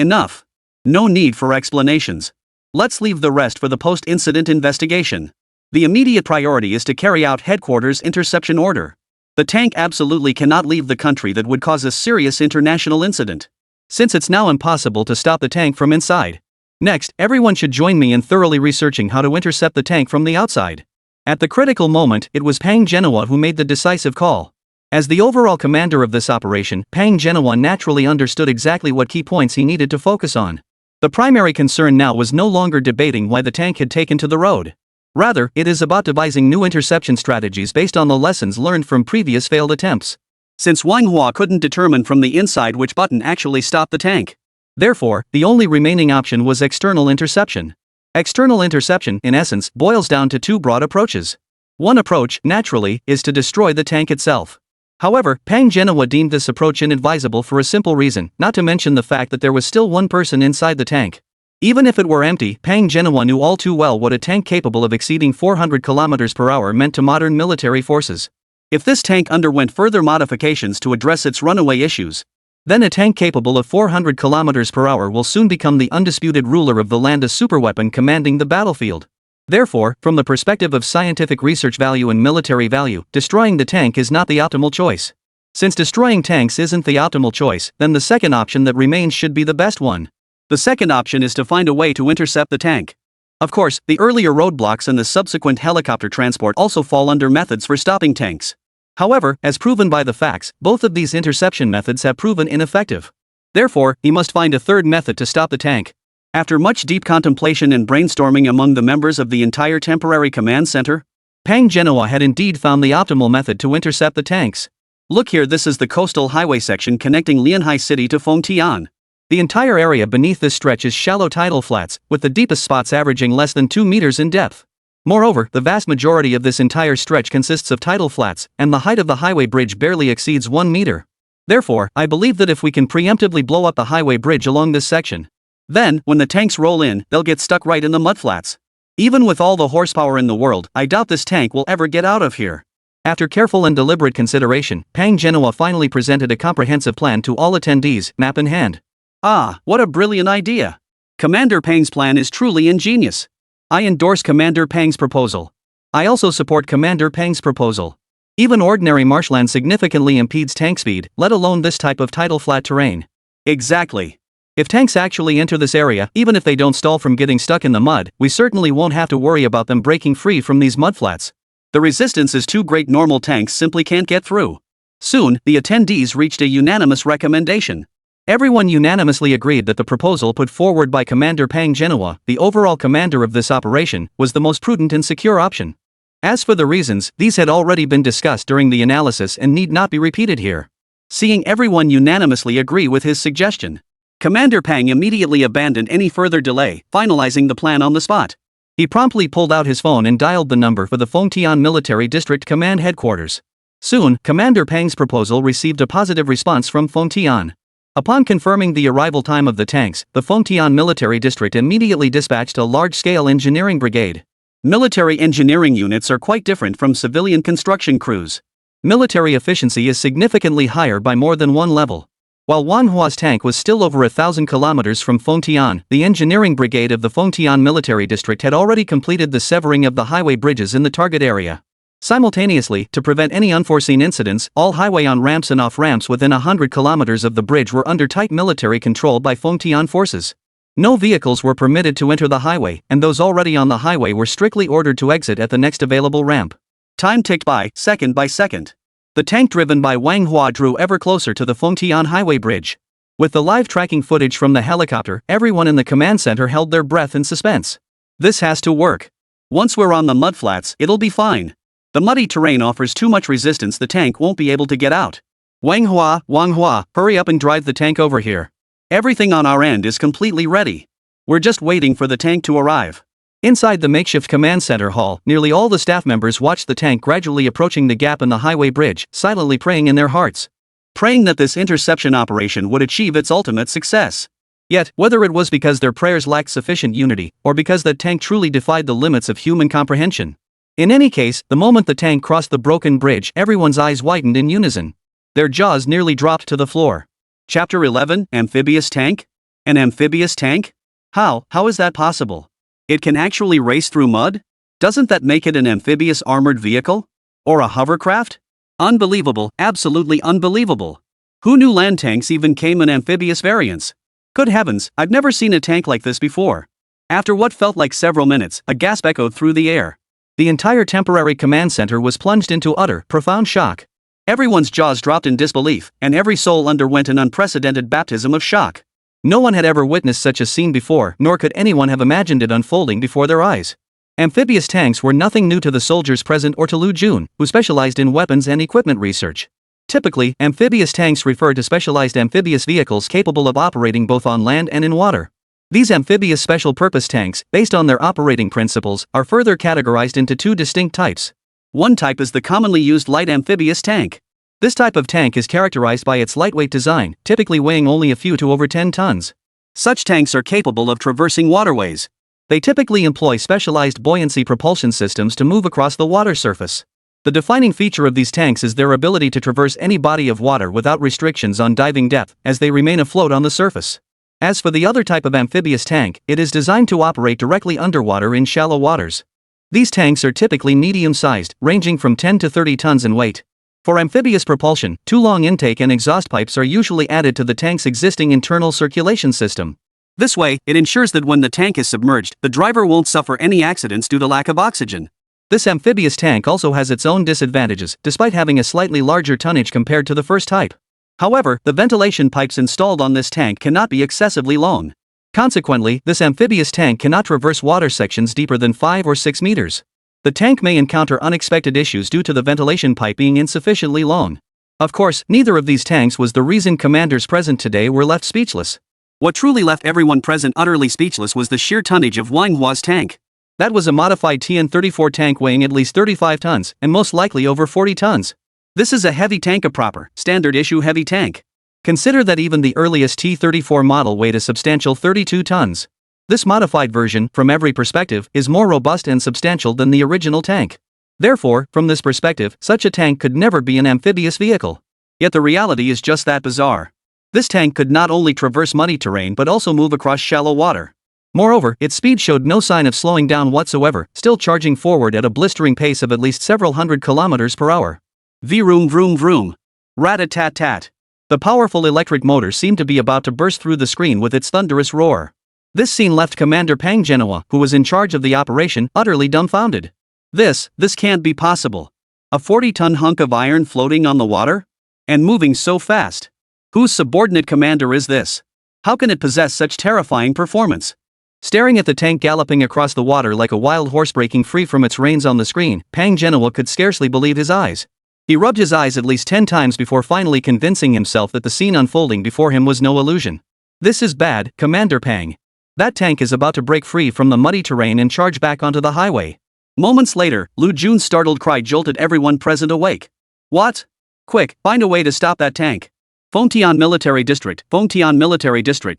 A: No need for explanations. Let's leave the rest for the post-incident investigation. The immediate priority is to carry out headquarters interception order. The tank absolutely cannot leave the country. That would cause a serious international incident. Since it's now impossible to stop the tank from inside, Next, everyone should join me in thoroughly researching how to intercept the tank from the outside. At the critical moment, it was Pang Genoa who made the decisive call. As the overall commander of this operation, Pang Genoa naturally understood exactly what key points he needed to focus on. The primary concern now was no longer debating why the tank had taken to the road. Rather, it is about devising new interception strategies based on the lessons learned from previous failed attempts. Since Manhwa couldn't determine from the inside which button actually stopped the tank. Therefore, the only remaining option was external interception. External interception, in essence, boils down to two broad approaches. One approach, naturally, is to destroy the tank itself. However, Pang Genoa deemed this approach inadvisable for a simple reason, not to mention the fact that there was still one person inside the tank. Even if it were empty, Pang Genoa knew all too well what a tank capable of exceeding 400 km per hour meant to modern military forces. If this tank underwent further modifications to address its runaway issues, then a tank capable of 400 km per hour will soon become the undisputed ruler of the land, a superweapon commanding the battlefield. Therefore, from the perspective of scientific research value and military value, destroying the tank is not the optimal choice. Since destroying tanks isn't the optimal choice, then the second option that remains should be the best one. The second option is to find a way to intercept the tank. Of course, the earlier roadblocks and the subsequent helicopter transport also fall under methods for stopping tanks. However, as proven by the facts, both of these interception methods have proven ineffective. Therefore, he must find a third method to stop the tank. After much deep contemplation and brainstorming among the members of the entire temporary command center, Pang Genoa had indeed found the optimal method to intercept the tanks. Look here, this is the coastal highway section connecting Lianhai City to Fengtian. The entire area beneath this stretch is shallow tidal flats, with the deepest spots averaging less than 2 meters in depth. Moreover, the vast majority of this entire stretch consists of tidal flats, and the height of the highway bridge barely exceeds 1 meter. Therefore, I believe that if we can preemptively blow up the highway bridge along this section, then, when the tanks roll in, they'll get stuck right in the mudflats. Even with all the horsepower in the world, I doubt this tank will ever get out of here. After careful and deliberate consideration, Pang Genoa finally presented a comprehensive plan to all attendees, map in hand. Ah, what a brilliant idea! Commander Pang's plan is truly ingenious. I endorse Commander Pang's proposal. I also support Commander Pang's proposal. Even ordinary marshland significantly impedes tank speed, let alone this type of tidal flat terrain. Exactly. If tanks actually enter this area, even if they don't stall from getting stuck in the mud, we certainly won't have to worry about them breaking free from these mudflats. The resistance is too great, normal tanks simply can't get through. Soon, the attendees reached a unanimous recommendation. Everyone unanimously agreed that the proposal put forward by Commander Pang Genoa, the overall commander of this operation, was the most prudent and secure option. As for the reasons, these had already been discussed during the analysis and need not be repeated here. Seeing everyone unanimously agree with his suggestion, Commander Pang immediately abandoned any further delay, finalizing the plan on the spot. He promptly pulled out his phone and dialed the number for the Fengtian Military District Command Headquarters. Soon, Commander Pang's proposal received a positive response from Fengtian. Upon confirming the arrival time of the tanks, the Fengtian Military District immediately dispatched a large-scale engineering brigade. Military engineering units are quite different from civilian construction crews. Military efficiency is significantly higher by more than one level. While Wanhua's tank was still over 1,000 kilometers from Fengtian, the engineering brigade of the Fengtian Military District had already completed the severing of the highway bridges in the target area. Simultaneously, to prevent any unforeseen incidents, all highway on-ramps and off-ramps within 100 kilometers of the bridge were under tight military control by Fengtian forces. No vehicles were permitted to enter the highway, and those already on the highway were strictly ordered to exit at the next available ramp. Time ticked by second. The tank driven by Wang Hua drew ever closer to the Fengtian highway bridge. With the live tracking footage from the helicopter, everyone in the command center held their breath in suspense. This has to work. Once we're on the mudflats, it'll be fine. The muddy terrain offers too much resistance, the tank won't be able to get out. Wang Hua, hurry up and drive the tank over here. Everything on our end is completely ready. We're just waiting for the tank to arrive. Inside the makeshift command center hall, nearly all the staff members watched the tank gradually approaching the gap in the highway bridge, silently praying in their hearts. Praying that this interception operation would achieve its ultimate success. Yet, whether it was because their prayers lacked sufficient unity, or because that tank truly defied the limits of human comprehension. In any case, the moment the tank crossed the broken bridge, everyone's eyes widened in unison. Their jaws nearly dropped to the floor. Chapter 11, Amphibious Tank? An amphibious tank? How is that possible? It can actually race through mud? Doesn't that make it an amphibious armored vehicle? Or a hovercraft? Unbelievable, absolutely unbelievable. Who knew land tanks even came in amphibious variants? Good heavens, I've never seen a tank like this before. After what felt like several minutes, a gasp echoed through the air. The entire temporary command center was plunged into utter, profound shock. Everyone's jaws dropped in disbelief, and every soul underwent an unprecedented baptism of shock. No one had ever witnessed such a scene before, nor could anyone have imagined it unfolding before their eyes. Amphibious tanks were nothing new to the soldiers present or to Lu Jun, who specialized in weapons and equipment research. Typically, amphibious tanks refer to specialized amphibious vehicles capable of operating both on land and in water. These amphibious special-purpose tanks, based on their operating principles, are further categorized into two distinct types. One type is the commonly used light amphibious tank. This type of tank is characterized by its lightweight design, typically weighing only a few to over 10 tons. Such tanks are capable of traversing waterways. They typically employ specialized buoyancy propulsion systems to move across the water surface. The defining feature of these tanks is their ability to traverse any body of water without restrictions on diving depth, as they remain afloat on the surface. As for the other type of amphibious tank, it is designed to operate directly underwater in shallow waters. These tanks are typically medium-sized, ranging from 10 to 30 tons in weight. For amphibious propulsion, two long intake and exhaust pipes are usually added to the tank's existing internal circulation system. This way, it ensures that when the tank is submerged, the driver won't suffer any accidents due to lack of oxygen. This amphibious tank also has its own disadvantages, despite having a slightly larger tonnage compared to the first type. However, the ventilation pipes installed on this tank cannot be excessively long. Consequently, this amphibious tank cannot traverse water sections deeper than 5 or 6 meters. The tank may encounter unexpected issues due to the ventilation pipe being insufficiently long. Of course, neither of these tanks was the reason commanders present today were left speechless. What truly left everyone present utterly speechless was the sheer tonnage of Manhwa's tank. That was a modified TN-34 tank weighing at least 35 tons, and most likely over 40 tons. This is a heavy tank, a proper, standard-issue heavy tank. Consider that even the earliest T-34 model weighed a substantial 32 tons. This modified version, from every perspective, is more robust and substantial than the original tank. Therefore, from this perspective, such a tank could never be an amphibious vehicle. Yet the reality is just that bizarre. This tank could not only traverse muddy terrain but also move across shallow water. Moreover, its speed showed no sign of slowing down whatsoever, still charging forward at a blistering pace of at least several hundred kilometers per hour. Vroom vroom vroom. Rat-a-tat-tat. The powerful electric motor seemed to be about to burst through the screen with its thunderous roar. This scene left Commander Pang Genoa, who was in charge of the operation, utterly dumbfounded. This can't be possible. A 40-ton hunk of iron floating on the water? And moving so fast. Whose subordinate commander is this? How can it possess such terrifying performance? Staring at the tank galloping across the water like a wild horse breaking free from its reins on the screen, Pang Genoa could scarcely believe his eyes. He rubbed his eyes at least 10 times before finally convincing himself that the scene unfolding before him was no illusion. This is bad, Commander Pang. That tank is about to break free from the muddy terrain and charge back onto the highway. Moments later, Lu Jun's startled cry jolted everyone present awake. What? Quick, find a way to stop that tank. Fengtian Military District,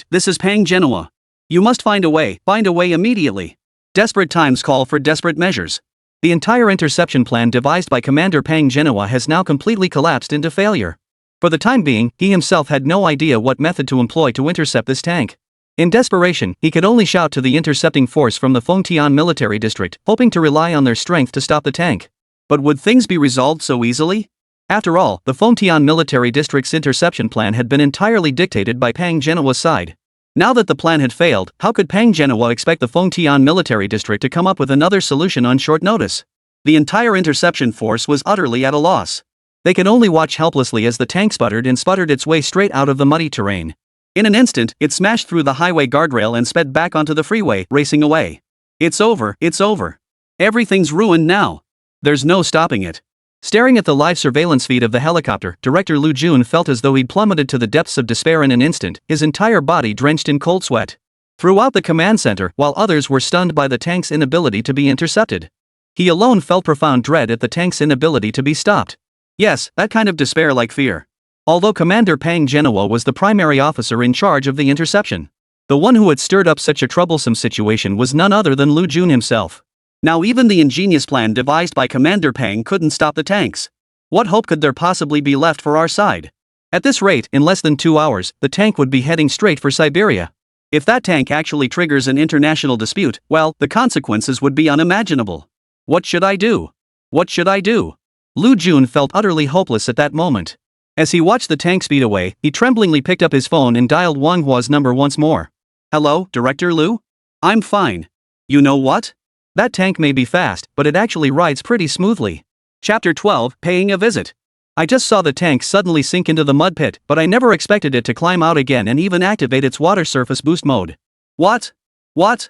A: this is Pang Genoa. You must find a way immediately. Desperate times call for desperate measures. The entire interception plan devised by Commander Pang Genoa has now completely collapsed into failure. For the time being, he himself had no idea what method to employ to intercept this tank. In desperation, he could only shout to the intercepting force from the Fengtian Military District, hoping to rely on their strength to stop the tank. But would things be resolved so easily? After all, the Fengtian Military District's interception plan had been entirely dictated by Pang Genoa's side. Now that the plan had failed, how could Pang Genoa expect the Fengtian Military District to come up with another solution on short notice? The entire interception force was utterly at a loss. They could only watch helplessly as the tank sputtered its way straight out of the muddy terrain. In an instant, it smashed through the highway guardrail and sped back onto the freeway, racing away. It's over. Everything's ruined now. There's no stopping it. Staring at the live surveillance feed of the helicopter, Director Lu Jun felt as though he'd plummeted to the depths of despair in an instant, his entire body drenched in cold sweat. Throughout the command center, while others were stunned by the tank's inability to be intercepted, he alone felt profound dread at the tank's inability to be stopped. Yes, that kind of despair-like fear. Although Commander Pang Genoa was the primary officer in charge of the interception, the one who had stirred up such a troublesome situation was none other than Lu Jun himself. Now even the ingenious plan devised by Commander Pang couldn't stop the tanks. What hope could there possibly be left for our side? At this rate, in less than 2 hours, the tank would be heading straight for Siberia. If that tank actually triggers an international dispute, well, the consequences would be unimaginable. What should I do? Lu Jun felt utterly hopeless at that moment. As he watched the tank speed away, he tremblingly picked up his phone and dialed Wang Hua's number once more. Hello, Director Lu?
B: I'm fine. You know what?
A: That tank may be fast, but it actually rides pretty smoothly.
B: Chapter 12, Paying a Visit.
A: I just saw the tank suddenly sink into the mud pit, but I never expected it to climb out again and even activate its water surface boost mode.
B: What? What?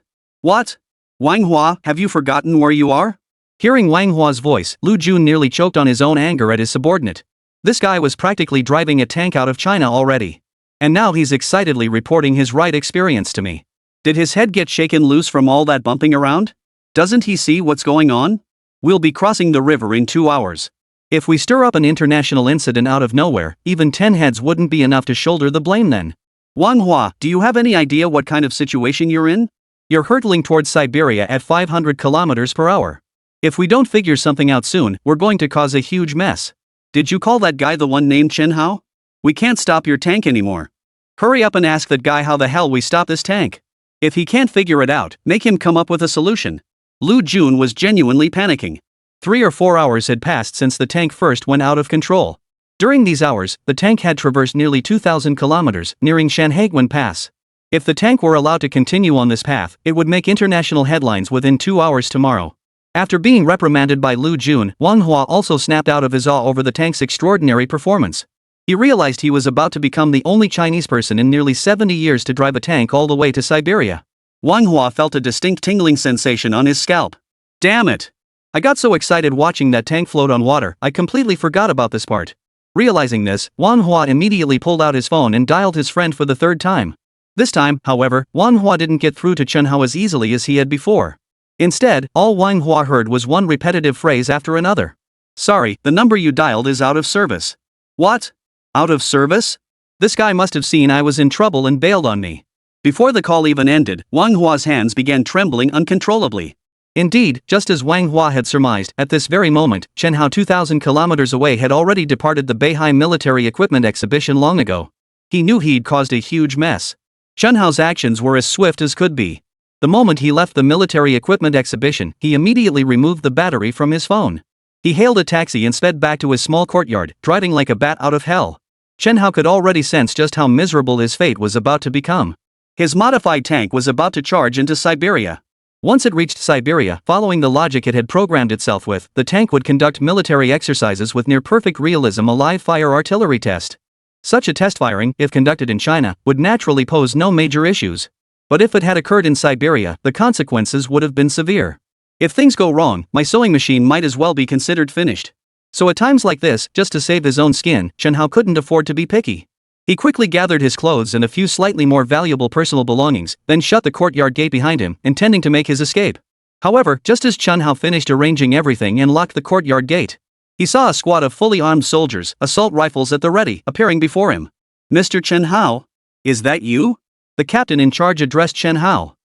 B: Wang Hua, have you forgotten where you are?
A: Hearing Wang Hua's voice, Lu Jun nearly choked on his own anger at his subordinate. This guy was practically driving a tank out of China already. And now he's excitedly reporting his ride experience to me.
B: Did his head get shaken loose from all that bumping around? Doesn't he see what's going on? We'll be crossing the river in 2 hours.
A: If we stir up an international incident out of nowhere, even 10 heads wouldn't be enough to shoulder the blame then.
B: Wang Hua, do you have any idea what kind of situation you're in?
A: You're hurtling towards Siberia at 500 kilometers per hour. If we don't figure something out soon, we're going to cause a huge mess.
B: Did you call that guy the one named Chen Hao? We can't stop your tank anymore. Hurry up and ask that guy how the hell we stop this tank. If he can't figure it out, make him come up with a solution. Lu Jun was genuinely panicking.
A: 3 or 4 hours had passed since the tank first went out of control. During these hours, the tank had traversed nearly 2,000 kilometers, nearing Shanhaiguan Pass. If the tank were allowed to continue on this path, it would make international headlines within 2 hours tomorrow. After being reprimanded by Lu Jun, Wang Hua also snapped out of his awe over the tank's extraordinary performance. He realized he was about to become the only Chinese person in nearly 70 years to drive a tank all the way to Siberia.
B: Wang Hua felt a distinct tingling sensation on his scalp. Damn it!
A: I got so excited watching that tank float on water, I completely forgot about this part. Realizing this, Wang Hua immediately pulled out his phone and dialed his friend for the 3rd time. This time, however, Wang Hua didn't get through to Chen Hao as easily as he had before. Instead, all Wang Hua heard was one repetitive phrase after another.
B: Sorry, the number you dialed is out of service. What? Out of service?
A: This guy must have seen I was in trouble and bailed on me.
B: Before the call even ended, Wang Hua's hands began trembling uncontrollably.
A: Indeed, just as Wang Hua had surmised, at this very moment, Chen Hao 2,000 kilometers away had already departed the Beihai military equipment exhibition long ago. He knew he'd caused a huge mess. Chen Hao's actions were as swift as could be. The moment he left the military equipment exhibition, he immediately removed the battery from his phone. He hailed a taxi and sped back to his small courtyard, driving like a bat out of hell. Chen Hao could already sense just how miserable his fate was about to become.
B: His modified tank was about to charge into Siberia.
A: Once it reached Siberia, following the logic it had programmed itself with, the tank would conduct military exercises with near-perfect realism, a live-fire artillery test. Such a test firing, if conducted in China, would naturally pose no major issues. But if it had occurred in Siberia, the consequences would have been severe. If things go wrong, my sewing machine might as well be considered finished. So at times like this, just to save his own skin, Chen Hao couldn't afford to be picky. He quickly gathered his clothes and a few slightly more valuable personal belongings, then shut the courtyard gate behind him, intending to make his escape. However, just as Chen Hao finished arranging everything and locked the courtyard gate, he saw a squad of fully armed soldiers, assault rifles at the ready, appearing before him.
B: Mr. Chen Hao? Is that you?
A: The captain in charge addressed Chen Hao.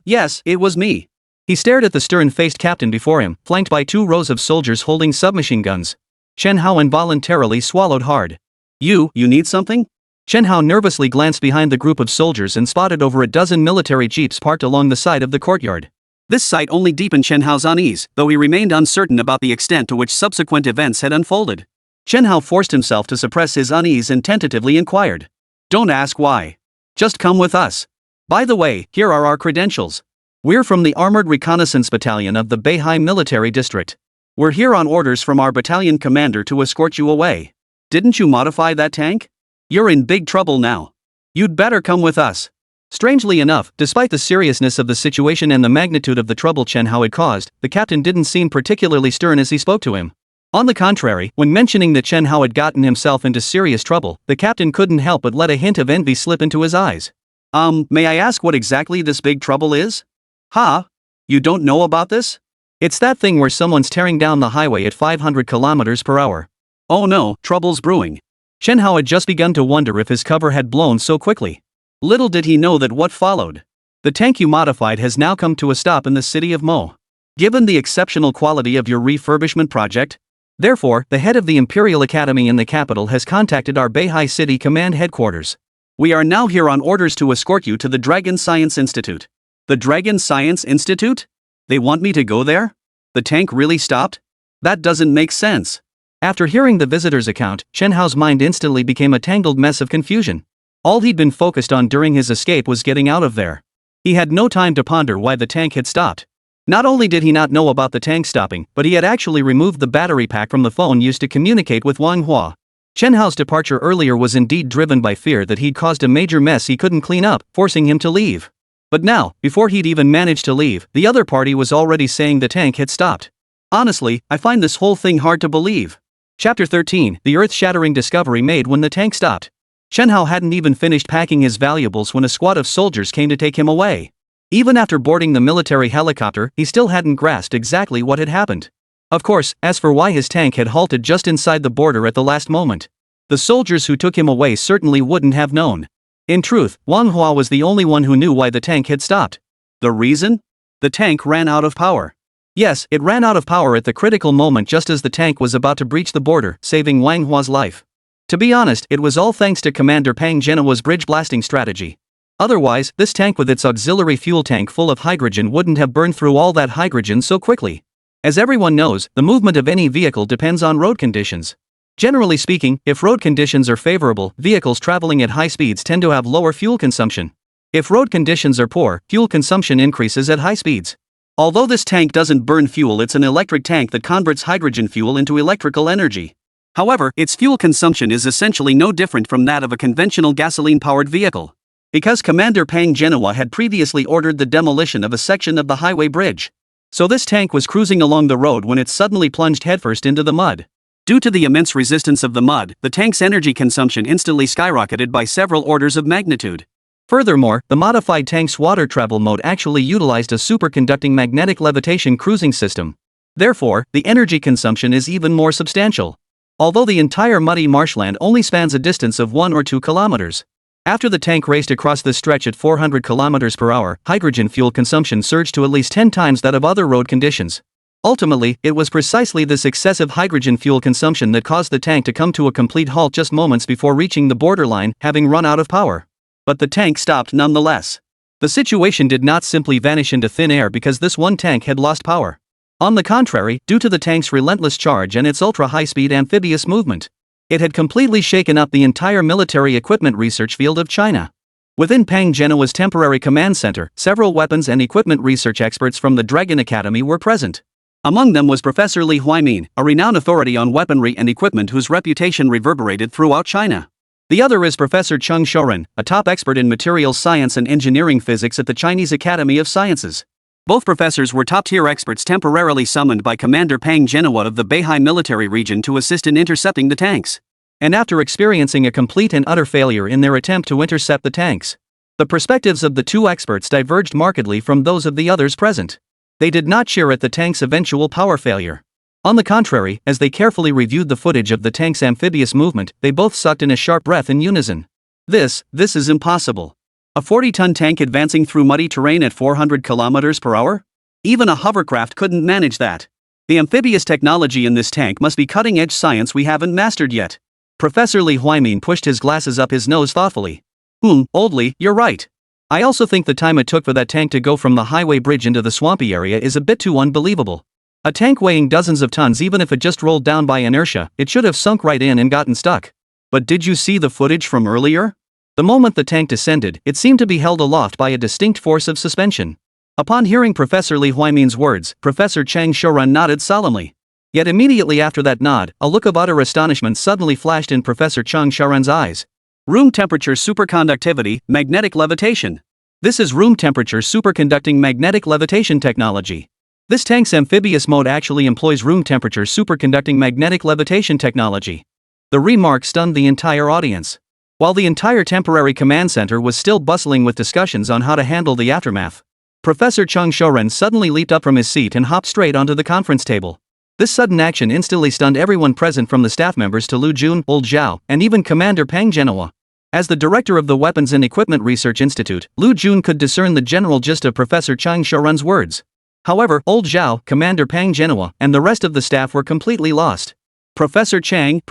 B: Yes, it was me.
A: He stared at the stern-faced captain before him, flanked by 2 rows of soldiers holding submachine guns. Chen Hao involuntarily swallowed hard.
B: You need something?
A: Chen Hao nervously glanced behind the group of soldiers and spotted over a dozen military jeeps parked along the side of the courtyard.
B: This sight only deepened Chen Hao's unease, though he remained uncertain about the extent to which subsequent events had unfolded. Chen Hao forced himself to suppress his unease and tentatively inquired. Don't ask why. Just come with us. By the way, here are our credentials. We're from the Armored Reconnaissance Battalion of the Beihai Military District. We're here on orders from our battalion commander to escort you away. Didn't you modify that tank? You're in big trouble now. You'd better come with us. Strangely enough, despite the seriousness of the situation and the magnitude of the trouble Chen Hao had caused, the captain didn't seem particularly stern as he spoke to him. On the contrary, when mentioning that Chen Hao had gotten himself into serious trouble, the captain couldn't help but let a hint of envy slip into his eyes. May I ask what exactly this big trouble is? Huh? You don't know about this?
A: It's that thing where someone's tearing down the highway at 500 kilometers per hour.
B: Oh no, trouble's brewing.
A: Chen Hao had just begun to wonder if his cover had blown so quickly.
B: Little did he know that what followed.
A: The tank you modified has now come to a stop in the city of Mo.
B: Given the exceptional quality of your refurbishment project,
A: therefore, the head of the Imperial Academy in the capital has contacted our Beihai City Command Headquarters.
B: We are now here on orders to escort you to the Dragon Science Institute. The Dragon Science Institute? They want me to go there? The tank really stopped? That doesn't make sense.
A: After hearing the visitor's account, Chen Hao's mind instantly became a tangled mess of confusion. All he'd been focused on during his escape was getting out of there.
B: He had no time to ponder why the tank had stopped. Not only did he not know about the tank stopping, but he had actually removed the battery pack from the phone used to communicate with Wang Hua. Chen Hao's departure earlier was indeed driven by fear that he'd caused a major mess he couldn't clean up, forcing him to leave. But now, before he'd even managed to leave, the other party was already saying the tank had stopped. Honestly, I find this whole thing hard to believe. Chapter 13, the earth-shattering discovery made when the tank stopped. Chen Hao hadn't even finished packing his valuables when a squad of soldiers came to take him away. Even after boarding the military helicopter, he still hadn't grasped exactly what had happened. Of course, as for why his tank had halted just inside the border at the last moment, the soldiers who took him away certainly wouldn't have known. In truth, Wang Hua was the only one who knew why the tank had stopped. The reason? The tank ran out of power. Yes, it ran out of power at the critical moment just as the tank was about to breach the border, saving Wang Hua's life. To be honest, it was all thanks to Commander Pang Genoa's bridge blasting strategy. Otherwise, this tank with its auxiliary fuel tank full of hydrogen wouldn't have burned through all that hydrogen so quickly. As everyone knows, the movement of any vehicle depends on road conditions. Generally speaking, if road conditions are favorable, vehicles traveling at high speeds tend to have lower fuel consumption. If road conditions are poor, fuel consumption increases at high speeds. Although this tank doesn't burn fuel, it's an electric tank that converts hydrogen fuel into electrical energy. However, its fuel consumption is essentially no different from that of a conventional gasoline-powered vehicle. Because Commander Pang Genoa had previously ordered the demolition of a section of the highway bridge. So this tank was cruising along the road when it suddenly plunged headfirst into the mud. Due to the immense resistance of the mud, the tank's energy consumption instantly skyrocketed by several orders of magnitude. Furthermore, the modified tank's water travel mode actually utilized a superconducting magnetic levitation cruising system. Therefore, the energy consumption is even more substantial. Although the entire muddy marshland only spans a distance of 1 or 2 kilometers. After the tank raced across this stretch at 400 kilometers per hour, hydrogen fuel consumption surged to at least 10 times that of other road conditions. Ultimately, it was precisely this excessive hydrogen fuel consumption that caused the tank to come to a complete halt just moments before reaching the borderline, having run out of power. But the tank stopped nonetheless. The situation did not simply vanish into thin air because this one tank had lost power. On the contrary, due to the tank's relentless charge and its ultra-high-speed amphibious movement, it had completely shaken up the entire military equipment research field of China. Within Pang Genoa's temporary command center, several weapons and equipment research experts from the Dragon Academy were present. Among them was Professor Li Huimin, a renowned authority on weaponry and equipment whose reputation reverberated throughout China. The other is Professor Cheng Shouren, a top expert in materials science and engineering physics at the Chinese Academy of Sciences. Both professors were top-tier experts temporarily summoned by Commander Pang Genoa of the Beihai military region to assist in intercepting the tanks. And after experiencing a complete and utter failure in their attempt to intercept the tanks, the perspectives of the two experts diverged markedly from those of the others present. They did not cheer at the tank's eventual power failure. On the contrary, as they carefully reviewed the footage of the tank's amphibious movement, they both sucked in a sharp breath in unison. This is impossible. A 40-ton tank advancing through muddy terrain at 400 kilometers per hour? Even a hovercraft couldn't manage that. The amphibious technology in this tank must be cutting-edge science we haven't mastered yet. Professor Li Huimin pushed his glasses up his nose thoughtfully. Old Li, you're right. I also think the time it took for that tank to go from the highway bridge into the swampy area is a bit too unbelievable. A tank weighing dozens of tons, even if it just rolled down by inertia, it should have sunk right in and gotten stuck. But did you see the footage from earlier? The moment the tank descended, it seemed to be held aloft by a distinct force of suspension. Upon hearing Professor Li Huimin's words, Professor Cheng Shouren nodded solemnly. Yet immediately after that nod, a look of utter astonishment suddenly flashed in Professor Cheng Shouren's eyes. Room temperature superconductivity, magnetic levitation. This is room temperature superconducting magnetic levitation technology. This tank's amphibious mode actually employs room temperature superconducting magnetic levitation technology. The remark stunned the entire audience. While the entire temporary command center was still bustling with discussions on how to handle the aftermath, Professor Cheng Shouren suddenly leaped up from his seat and hopped straight onto the conference table. This sudden action instantly stunned everyone present, from the staff members to Lu Jun, Old Zhao, and even Commander Pang Genoa. As the director of the Weapons and Equipment Research Institute, Lu Jun could discern the general gist of Professor Cheng Shouren's words. However, Old Zhao, Commander Pang Genoa, and the rest of the staff were completely lost. Professor Cheng,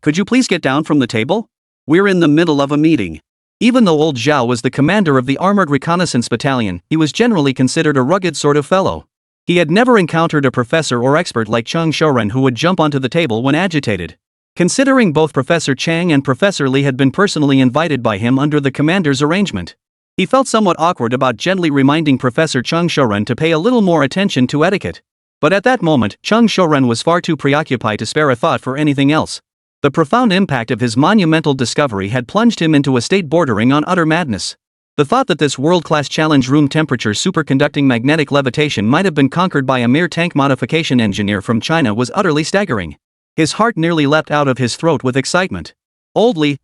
B: could you please get down from the table? We're in the middle of a meeting. Even though Old Zhao was the commander of the Armored Reconnaissance Battalion, he was generally considered a rugged sort of fellow. He had never encountered a professor or expert like Cheng Shouren who would jump onto the table when agitated. Considering both Professor Chang and Professor Li had been personally invited by him under the commander's arrangement, He felt somewhat awkward about gently reminding Professor Chung Shouren to pay a little more attention to etiquette. But at that moment, Chung Shouren was far too preoccupied to spare a thought for anything else. The profound impact of his monumental discovery had plunged him into a state bordering on utter madness. The thought that this world-class challenge room temperature superconducting magnetic levitation might have been conquered by a mere tank modification engineer from China was utterly staggering. His heart nearly leapt out of his throat with excitement. Oldly,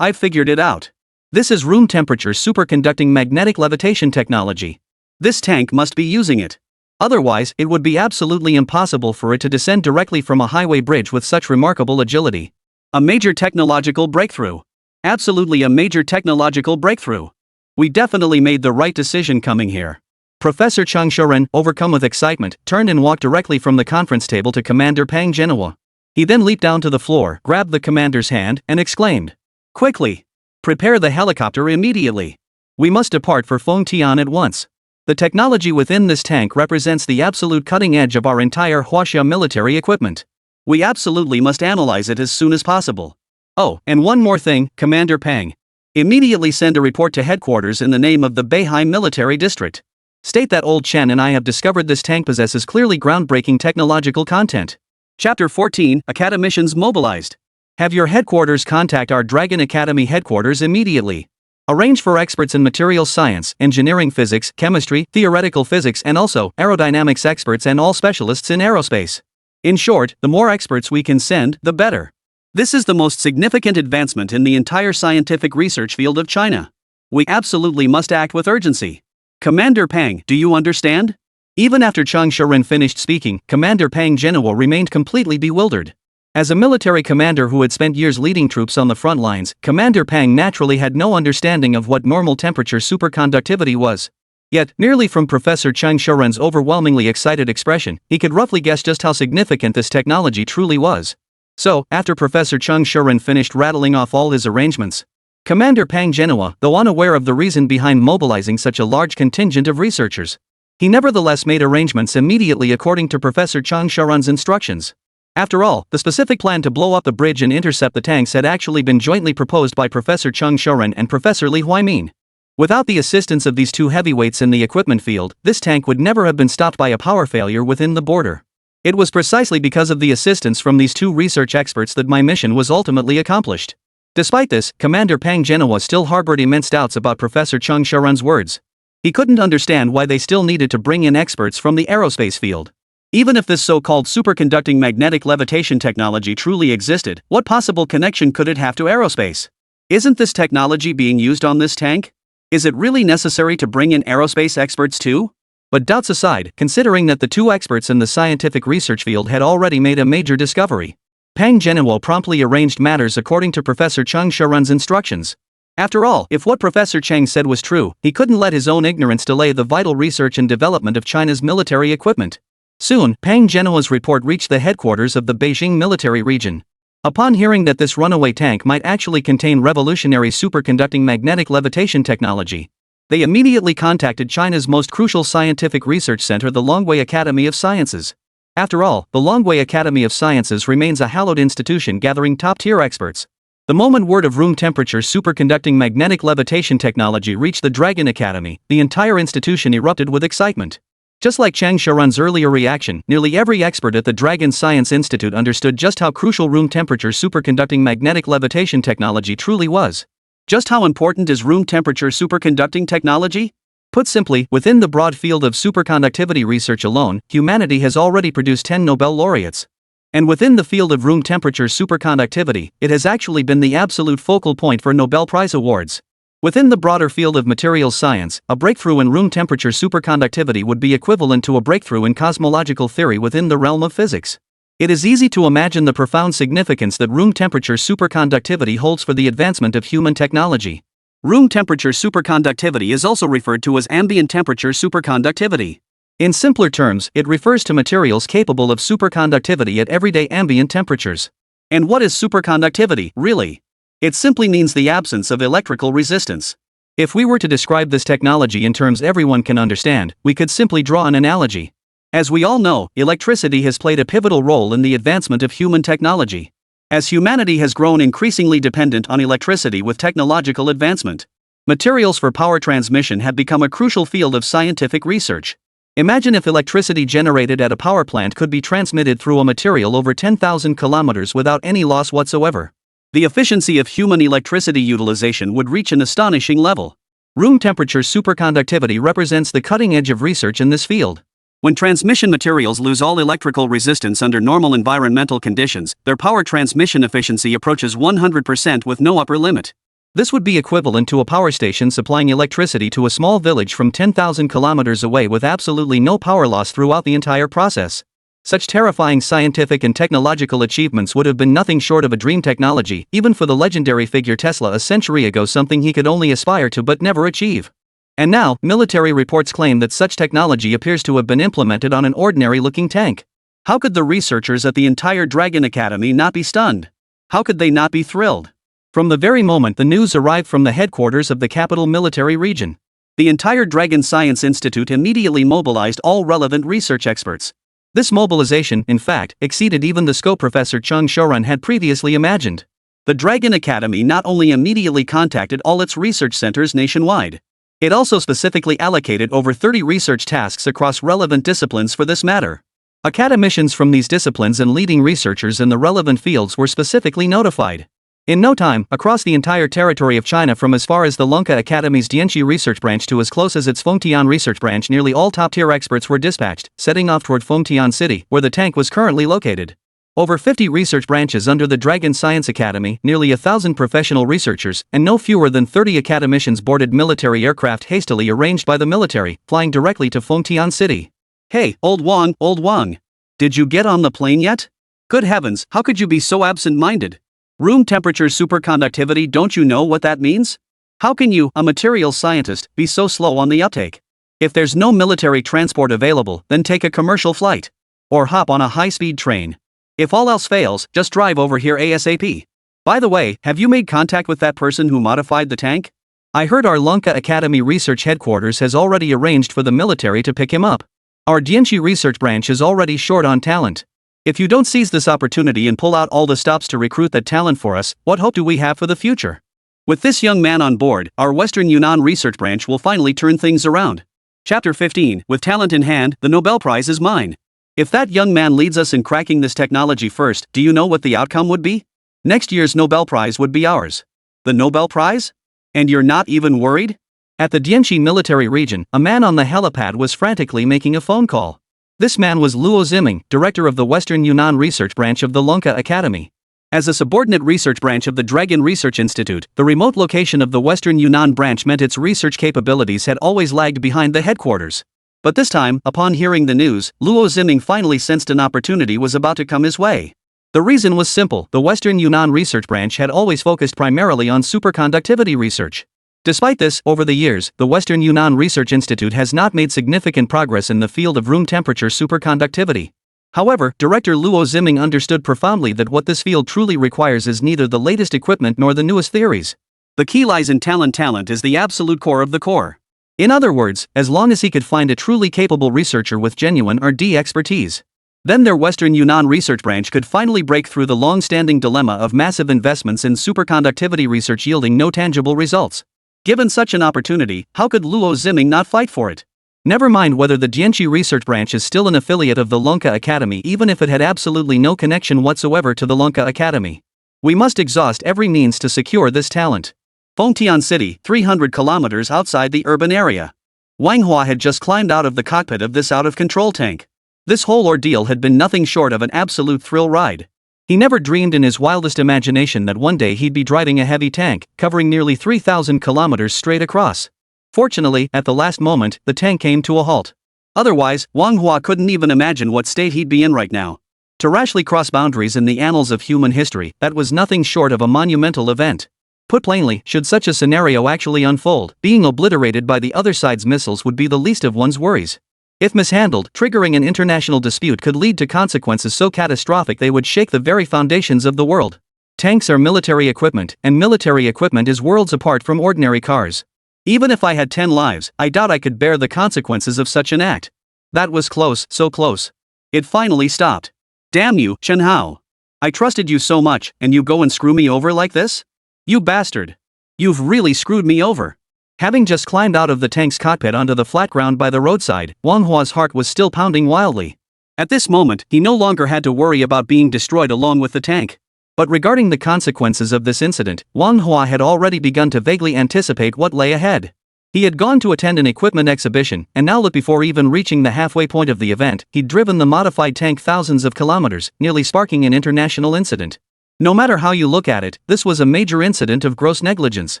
B: I've figured it out. This is room temperature superconducting magnetic levitation technology. This tank must be using it. Otherwise, it would be absolutely impossible for it to descend directly from a highway bridge with such remarkable agility. A major technological breakthrough. Absolutely a major technological breakthrough. We definitely made the right decision coming here. Professor Chung Shouren, overcome with excitement, turned and walked directly from the conference table to Commander Pang Genhua. He then leaped down to the floor, grabbed the commander's hand, and exclaimed, "Quickly! Prepare the helicopter immediately. We must depart for Feng Tian at once. The technology within this tank represents the absolute cutting edge of our entire Huaxia military equipment. We absolutely must analyze it as soon as possible. Oh, and one more thing, Commander Pang. Immediately send a report to headquarters in the name of the Beihai Military District. State that old Chen and I have discovered this tank possesses clearly groundbreaking technological content." Chapter 14, Academicians Mobilized. Have your headquarters contact our Dragon Academy headquarters immediately. Arrange for experts in materials science, engineering physics, chemistry, theoretical physics and also aerodynamics experts and all specialists in aerospace. In short, the more experts we can send, the better. This is the most significant advancement in the entire scientific research field of China. We absolutely must act with urgency. Commander Pang, do you understand? Even after Chung Shouren finished speaking, Commander Pang Genhua remained completely bewildered. As a military commander who had spent years leading troops on the front lines, Commander Pang naturally had no understanding of what normal temperature superconductivity was. Yet, merely from Professor Chung Shouren's overwhelmingly excited expression, he could roughly guess just how significant this technology truly was. So, after Professor Chung Shouren finished rattling off all his arrangements, Commander Pang Genhua, though unaware of the reason behind mobilizing such a large contingent of researchers, he nevertheless made arrangements immediately according to Professor Chung Shouren's instructions. After all, the specific plan to blow up the bridge and intercept the tanks had actually been jointly proposed by Professor Chung Shouren and Professor Li Huaimin. Without the assistance of these two heavyweights in the equipment field, this tank would never have been stopped by a power failure within the border. It was precisely because of the assistance from these two research experts that my mission was ultimately accomplished. Despite this, Commander Pang Genhua still harbored immense doubts about Professor Chung Shouren's words. He couldn't understand why they still needed to bring in experts from the aerospace field. Even if this so-called superconducting magnetic levitation technology truly existed, what possible connection could it have to aerospace? Isn't this technology being used on this tank? Is it really necessary to bring in aerospace experts too? But doubts aside, considering that the two experts in the scientific research field had already made a major discovery, Pang Genhua promptly arranged matters according to Professor Chung Shouren's instructions. After all, if what Professor Cheng said was true, he couldn't let his own ignorance delay the vital research and development of China's military equipment. Soon, Pang Genhua's report reached the headquarters of the Beijing military region. Upon hearing that this runaway tank might actually contain revolutionary superconducting magnetic levitation technology, they immediately contacted China's most crucial scientific research center, the Longwei Academy of Sciences. After all, the Longwei Academy of Sciences remains a hallowed institution gathering top-tier experts. The moment word of room temperature superconducting magnetic levitation technology reached the Dragon Academy, the entire institution erupted with excitement. Just like Chang Shouren's earlier reaction, nearly every expert at the Dragon Science Institute understood just how crucial room temperature superconducting magnetic levitation technology truly was. Just how important is room temperature superconducting technology? Put simply, within the broad field of superconductivity research alone, humanity has already produced 10 Nobel laureates. And within the field of room temperature superconductivity, it has actually been the absolute focal point for Nobel Prize awards. Within the broader field of materials science, a breakthrough in room temperature superconductivity would be equivalent to a breakthrough in cosmological theory within the realm of physics. It is easy to imagine the profound significance that room temperature superconductivity holds for the advancement of human technology. Room temperature superconductivity is also referred to as ambient temperature superconductivity. In simpler terms, it refers to materials capable of superconductivity at everyday ambient temperatures. And what is superconductivity, really? It simply means the absence of electrical resistance. If we were to describe this technology in terms everyone can understand, we could simply draw an analogy. As we all know, electricity has played a pivotal role in the advancement of human technology. As humanity has grown increasingly dependent on electricity with technological advancement, Materials for power transmission have become a crucial field of scientific research. Imagine if electricity generated at a power plant could be transmitted through a material over 10,000 kilometers without any loss whatsoever. The efficiency of human electricity utilization would reach an astonishing level. Room temperature superconductivity represents the cutting edge of research in this field. When transmission materials lose all electrical resistance under normal environmental conditions, their power transmission efficiency approaches 100% with no upper limit. This would be equivalent to a power station supplying electricity to a small village from 10,000 kilometers away with absolutely no power loss throughout the entire process. Such terrifying scientific and technological achievements would have been nothing short of a dream technology, even for the legendary figure Tesla a century ago, something he could only aspire to but never achieve. And now, military reports claim that such technology appears to have been implemented on an ordinary-looking tank. How could the researchers at the entire Dragon Academy not be stunned? How could they not be thrilled? From the very moment the news arrived from the headquarters of the capital military region, the entire Dragon Science Institute immediately mobilized all relevant research experts. This mobilization, in fact, exceeded even the scope Professor Chung Shorun had previously imagined. The Dragon Academy not only immediately contacted all its research centers nationwide, it also specifically allocated over 30 research tasks across relevant disciplines for this matter. Academicians from these disciplines and leading researchers in the relevant fields were specifically notified. In no time, across the entire territory of China, from as far as the Lunka Academy's Dianxi research branch to as close as its Fengtian research branch, nearly all top-tier experts were dispatched, setting off toward Fengtian City, where the tank was currently located. Over 50 research branches under the Dragon Science Academy, nearly 1,000 professional researchers, and no fewer than 30 academicians boarded military aircraft hastily arranged by the military, flying directly to Fengtian City. Hey, old Wang, did you get on the plane yet? Good heavens, how could you be so absent-minded? Room temperature superconductivity, don't you know what that means? How can you, a materials scientist, be so slow on the uptake? If there's no military transport available, then take a commercial flight. Or hop on a high-speed train. If all else fails, just drive over here ASAP. By the way, have you made contact with that person who modified the tank? I heard our Lunka Academy research headquarters has already arranged for the military to pick him up. Our Dianxi research branch is already short on talent. If you don't seize this opportunity and pull out all the stops to recruit that talent for us, what hope do we have for the future? With this young man on board, our Western Yunnan research branch will finally turn things around. Chapter 15, with talent in hand, the Nobel Prize is mine. If that young man leads us in cracking this technology first, do you know what the outcome would be? Next year's Nobel Prize would be ours. The Nobel Prize? And you're not even worried? At the Dianxi military region, a man on the helipad was frantically making a phone call. This man was Luo Ziming, director of the Western Yunnan research branch of the Lunka Academy. As a subordinate research branch of the Dragon Research Institute, the remote location of the Western Yunnan branch meant its research capabilities had always lagged behind the headquarters. But this time, upon hearing the news, Luo Ziming finally sensed an opportunity was about to come his way. The reason was simple: the Western Yunnan research branch had always focused primarily on superconductivity research. Despite this, over the years, the Western Yunnan Research Institute has not made significant progress in the field of room temperature superconductivity. However, Director Luo Ziming understood profoundly that what this field truly requires is neither the latest equipment nor the newest theories. The key lies in talent. Talent is the absolute core of the core. In other words, as long as he could find a truly capable researcher with genuine R&D expertise, then their Western Yunnan research branch could finally break through the long-standing dilemma of massive investments in superconductivity research yielding no tangible results. Given such an opportunity, how could Luo Ziming not fight for it? Never mind whether the Dianxi research branch is still an affiliate of the Lunka Academy, even if it had absolutely no connection whatsoever to the Lunka Academy. We must exhaust every means to secure this talent. Fengtian City, 300 kilometers outside the urban area. Wang Hua had just climbed out of the cockpit of this out-of-control tank. This whole ordeal had been nothing short of an absolute thrill ride. He never dreamed in his wildest imagination that one day he'd be driving a heavy tank, covering nearly 3,000 kilometers straight across. Fortunately, at the last moment, the tank came to a halt. Otherwise, Wang Hua couldn't even imagine what state he'd be in right now. To rashly cross boundaries in the annals of human history, that was nothing short of a monumental event. Put plainly, should such a scenario actually unfold, being obliterated by the other side's missiles would be the least of one's worries. If mishandled, triggering an international dispute could lead to consequences so catastrophic they would shake the very foundations of the world. Tanks are military equipment, and military equipment is worlds apart from ordinary cars. Even if I had 10 lives, I doubt I could bear the consequences of such an act. That was close, so close. It finally stopped. Damn you, Chen Hao. I trusted you so much, and you go and screw me over like this? You bastard. You've really screwed me over.
A: Having just climbed out of the tank's cockpit onto the flat ground by the roadside, Wang Hua's heart was still pounding wildly.
B: At this moment, he no longer had to worry about being destroyed along with the tank.
A: But regarding the consequences of this incident, Wang Hua had already begun to vaguely anticipate what lay ahead. He had gone to attend an equipment exhibition, and now look, before even reaching the halfway point of the event, he'd driven the modified tank thousands of kilometers, nearly sparking an international incident. No matter how you look at it, this was a major incident of gross negligence.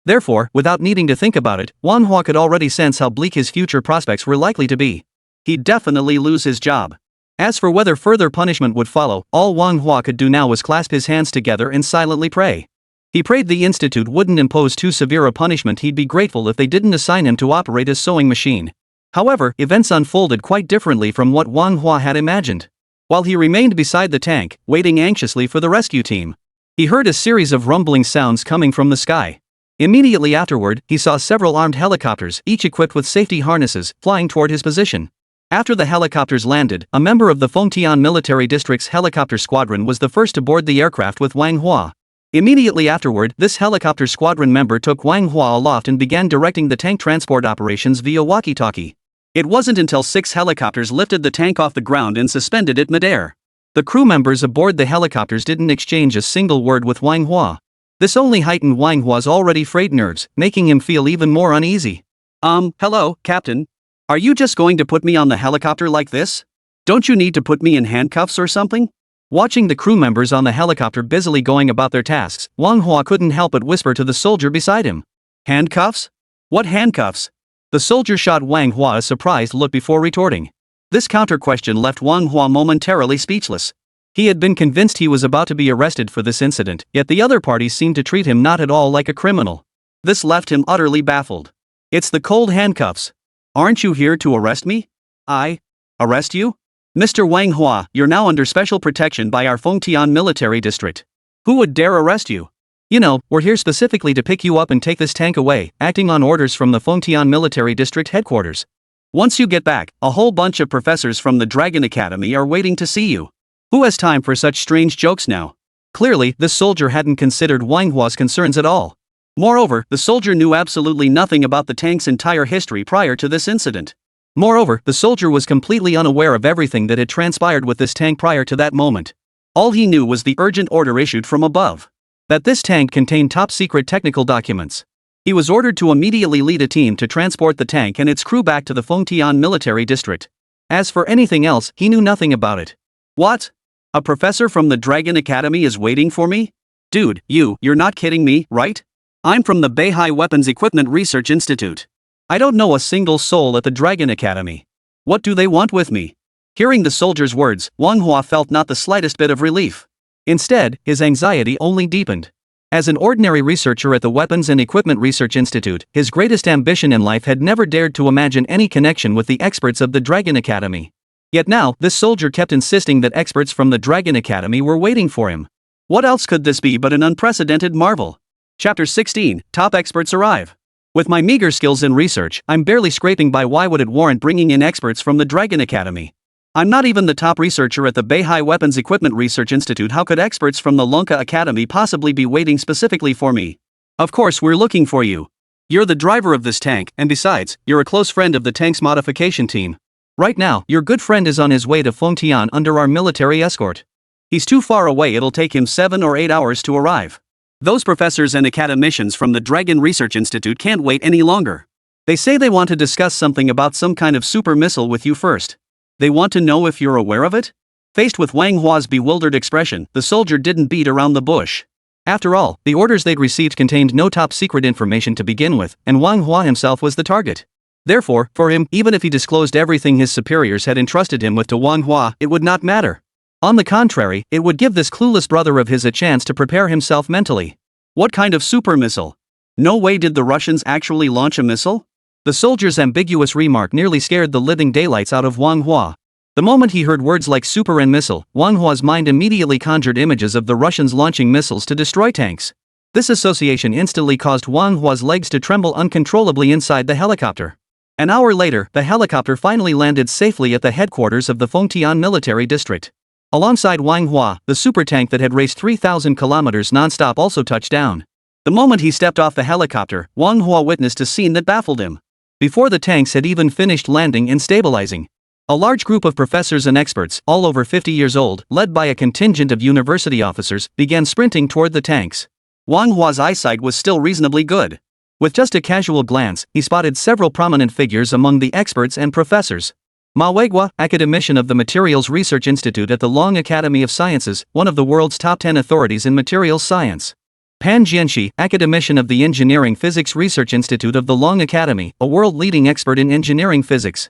A: Therefore, without needing to think about it, Wang Hua could already sense how bleak his future prospects were likely to be.
B: He'd definitely lose his job.
A: As for whether further punishment would follow, all Wang Hua could do now was clasp his hands together and silently pray. He prayed the institute wouldn't impose too severe a punishment. He'd be grateful if they didn't assign him to operate a sewing machine. However, events unfolded quite differently from what Wang Hua had imagined. While he remained beside the tank, waiting anxiously for the rescue team, he heard a series of rumbling sounds coming from the sky. Immediately afterward, he saw several armed helicopters, each equipped with safety harnesses, flying toward his position. After the helicopters landed, a member of the Fengtian Military District's helicopter squadron was the first to board the aircraft with Wang Hua. Immediately afterward, this helicopter squadron member took Wang Hua aloft and began directing the tank transport operations via walkie-talkie.
B: It wasn't until 6 helicopters lifted the tank off the ground and suspended it midair.
A: The crew members aboard the helicopters didn't exchange a single word with Wang Hua. This only heightened Wang Hua's already frayed nerves, making him feel even more uneasy.
B: Hello, Captain. Are you just going to put me on the helicopter like this? Don't you need to put me in handcuffs or something?
A: Watching the crew members on the helicopter busily going about their tasks, Wang Hua couldn't help but whisper to the soldier beside him.
B: Handcuffs? What handcuffs?
A: The soldier shot Wang Hua a surprised look before retorting.
B: This counter-question left Wang Hua momentarily speechless.
A: He had been convinced he was about to be arrested for this incident, yet the other parties seemed to treat him not at all like a criminal.
B: This left him utterly baffled. It's the cold handcuffs. Aren't you here to arrest me? Arrest you? Mr. Wang Hua, you're now under special protection by our Fengtian Military District. Who would dare arrest you?
A: You know, we're here specifically to pick you up and take this tank away, acting on orders from the Fengtian Military District headquarters.
B: Once you get back, a whole bunch of professors from the Dragon Academy are waiting to see you. Who has time for such strange jokes now?
A: Clearly, this soldier hadn't considered Wang Hua's concerns at all.
B: Moreover, the soldier knew absolutely nothing about the tank's entire history prior to this incident.
A: Moreover, the soldier was completely unaware of everything that had transpired with this tank prior to that moment.
B: All he knew was the urgent order issued from above.
A: That this tank contained top-secret technical documents. He was ordered to immediately lead a team to transport the tank and its crew back to the Fengtian Military District. As for anything else, he knew nothing about it.
B: What? A professor from the Dragon Academy is waiting for me? Dude, you're not kidding me, right? I'm from the Beihai Weapons Equipment Research Institute. I don't know a single soul at the Dragon Academy. What do they want with me? Hearing the soldier's words, Wang Hua felt not the slightest bit of relief.
A: Instead, his anxiety only deepened. As an ordinary researcher at the Weapons and Equipment Research Institute, his greatest ambition in life had never dared to imagine any connection with the experts of the Dragon Academy. Yet now, this soldier kept insisting that experts from the Dragon Academy were waiting for him. What else could this be but an unprecedented marvel? Chapter 16, Top Experts Arrive. With my meager skills in research, I'm barely scraping by. Why would it warrant bringing in experts from the Dragon Academy? I'm not even the top researcher at the Beihai Weapons Equipment Research Institute. How could experts from the Lonka Academy possibly be waiting specifically for me? Of course we're looking for you. You're the driver of this tank, and besides, you're a close friend of the tank's modification team. Right now, your good friend is on his way to Fengtian under our military escort. He's too far away. It'll take him 7 or 8 hours to arrive. Those professors and academicians from the Dragon Research Institute can't wait any longer. They say they want to discuss something about some kind of super missile with you first. They want to know if you're aware of it? Faced with Wang Hua's bewildered expression, the soldier didn't beat around the bush. After all, the orders they'd received contained no top-secret information to begin with, and Wang Hua himself was the target. Therefore, for him, even if he disclosed everything his superiors had entrusted him with to Wang Hua, it would not matter. On the contrary, it would give this clueless brother of his a chance to prepare himself mentally. What kind of super missile? No way. Did the Russians actually launch a missile? The soldier's ambiguous remark nearly scared the living daylights out of Wang Hua. The moment he heard words like super and missile, Wang Hua's mind immediately conjured images of the Russians launching missiles to destroy tanks. This association instantly caused Wang Hua's legs to tremble uncontrollably inside the helicopter. An hour later, the helicopter finally landed safely at the headquarters of the Fengtian Military District. Alongside Wang Hua, the super tank that had raced 3,000 kilometers non-stop also touched down.
B: The moment he stepped off the helicopter, Wang Hua witnessed a scene that baffled him. Before the tanks had even finished landing and stabilizing, a large group of professors and experts, all over 50 years old, led by a contingent of university officers, began sprinting toward the tanks. Wang Hua's eyesight was still reasonably good. With just a casual glance, he spotted several prominent figures among the experts and professors. Manhwa, academician of the Materials Research Institute at the Long Academy of Sciences, one of the world's top 10 authorities in materials science. Pan Jianxi, academician of the Engineering Physics Research Institute of the Long Academy, a world-leading expert in engineering physics.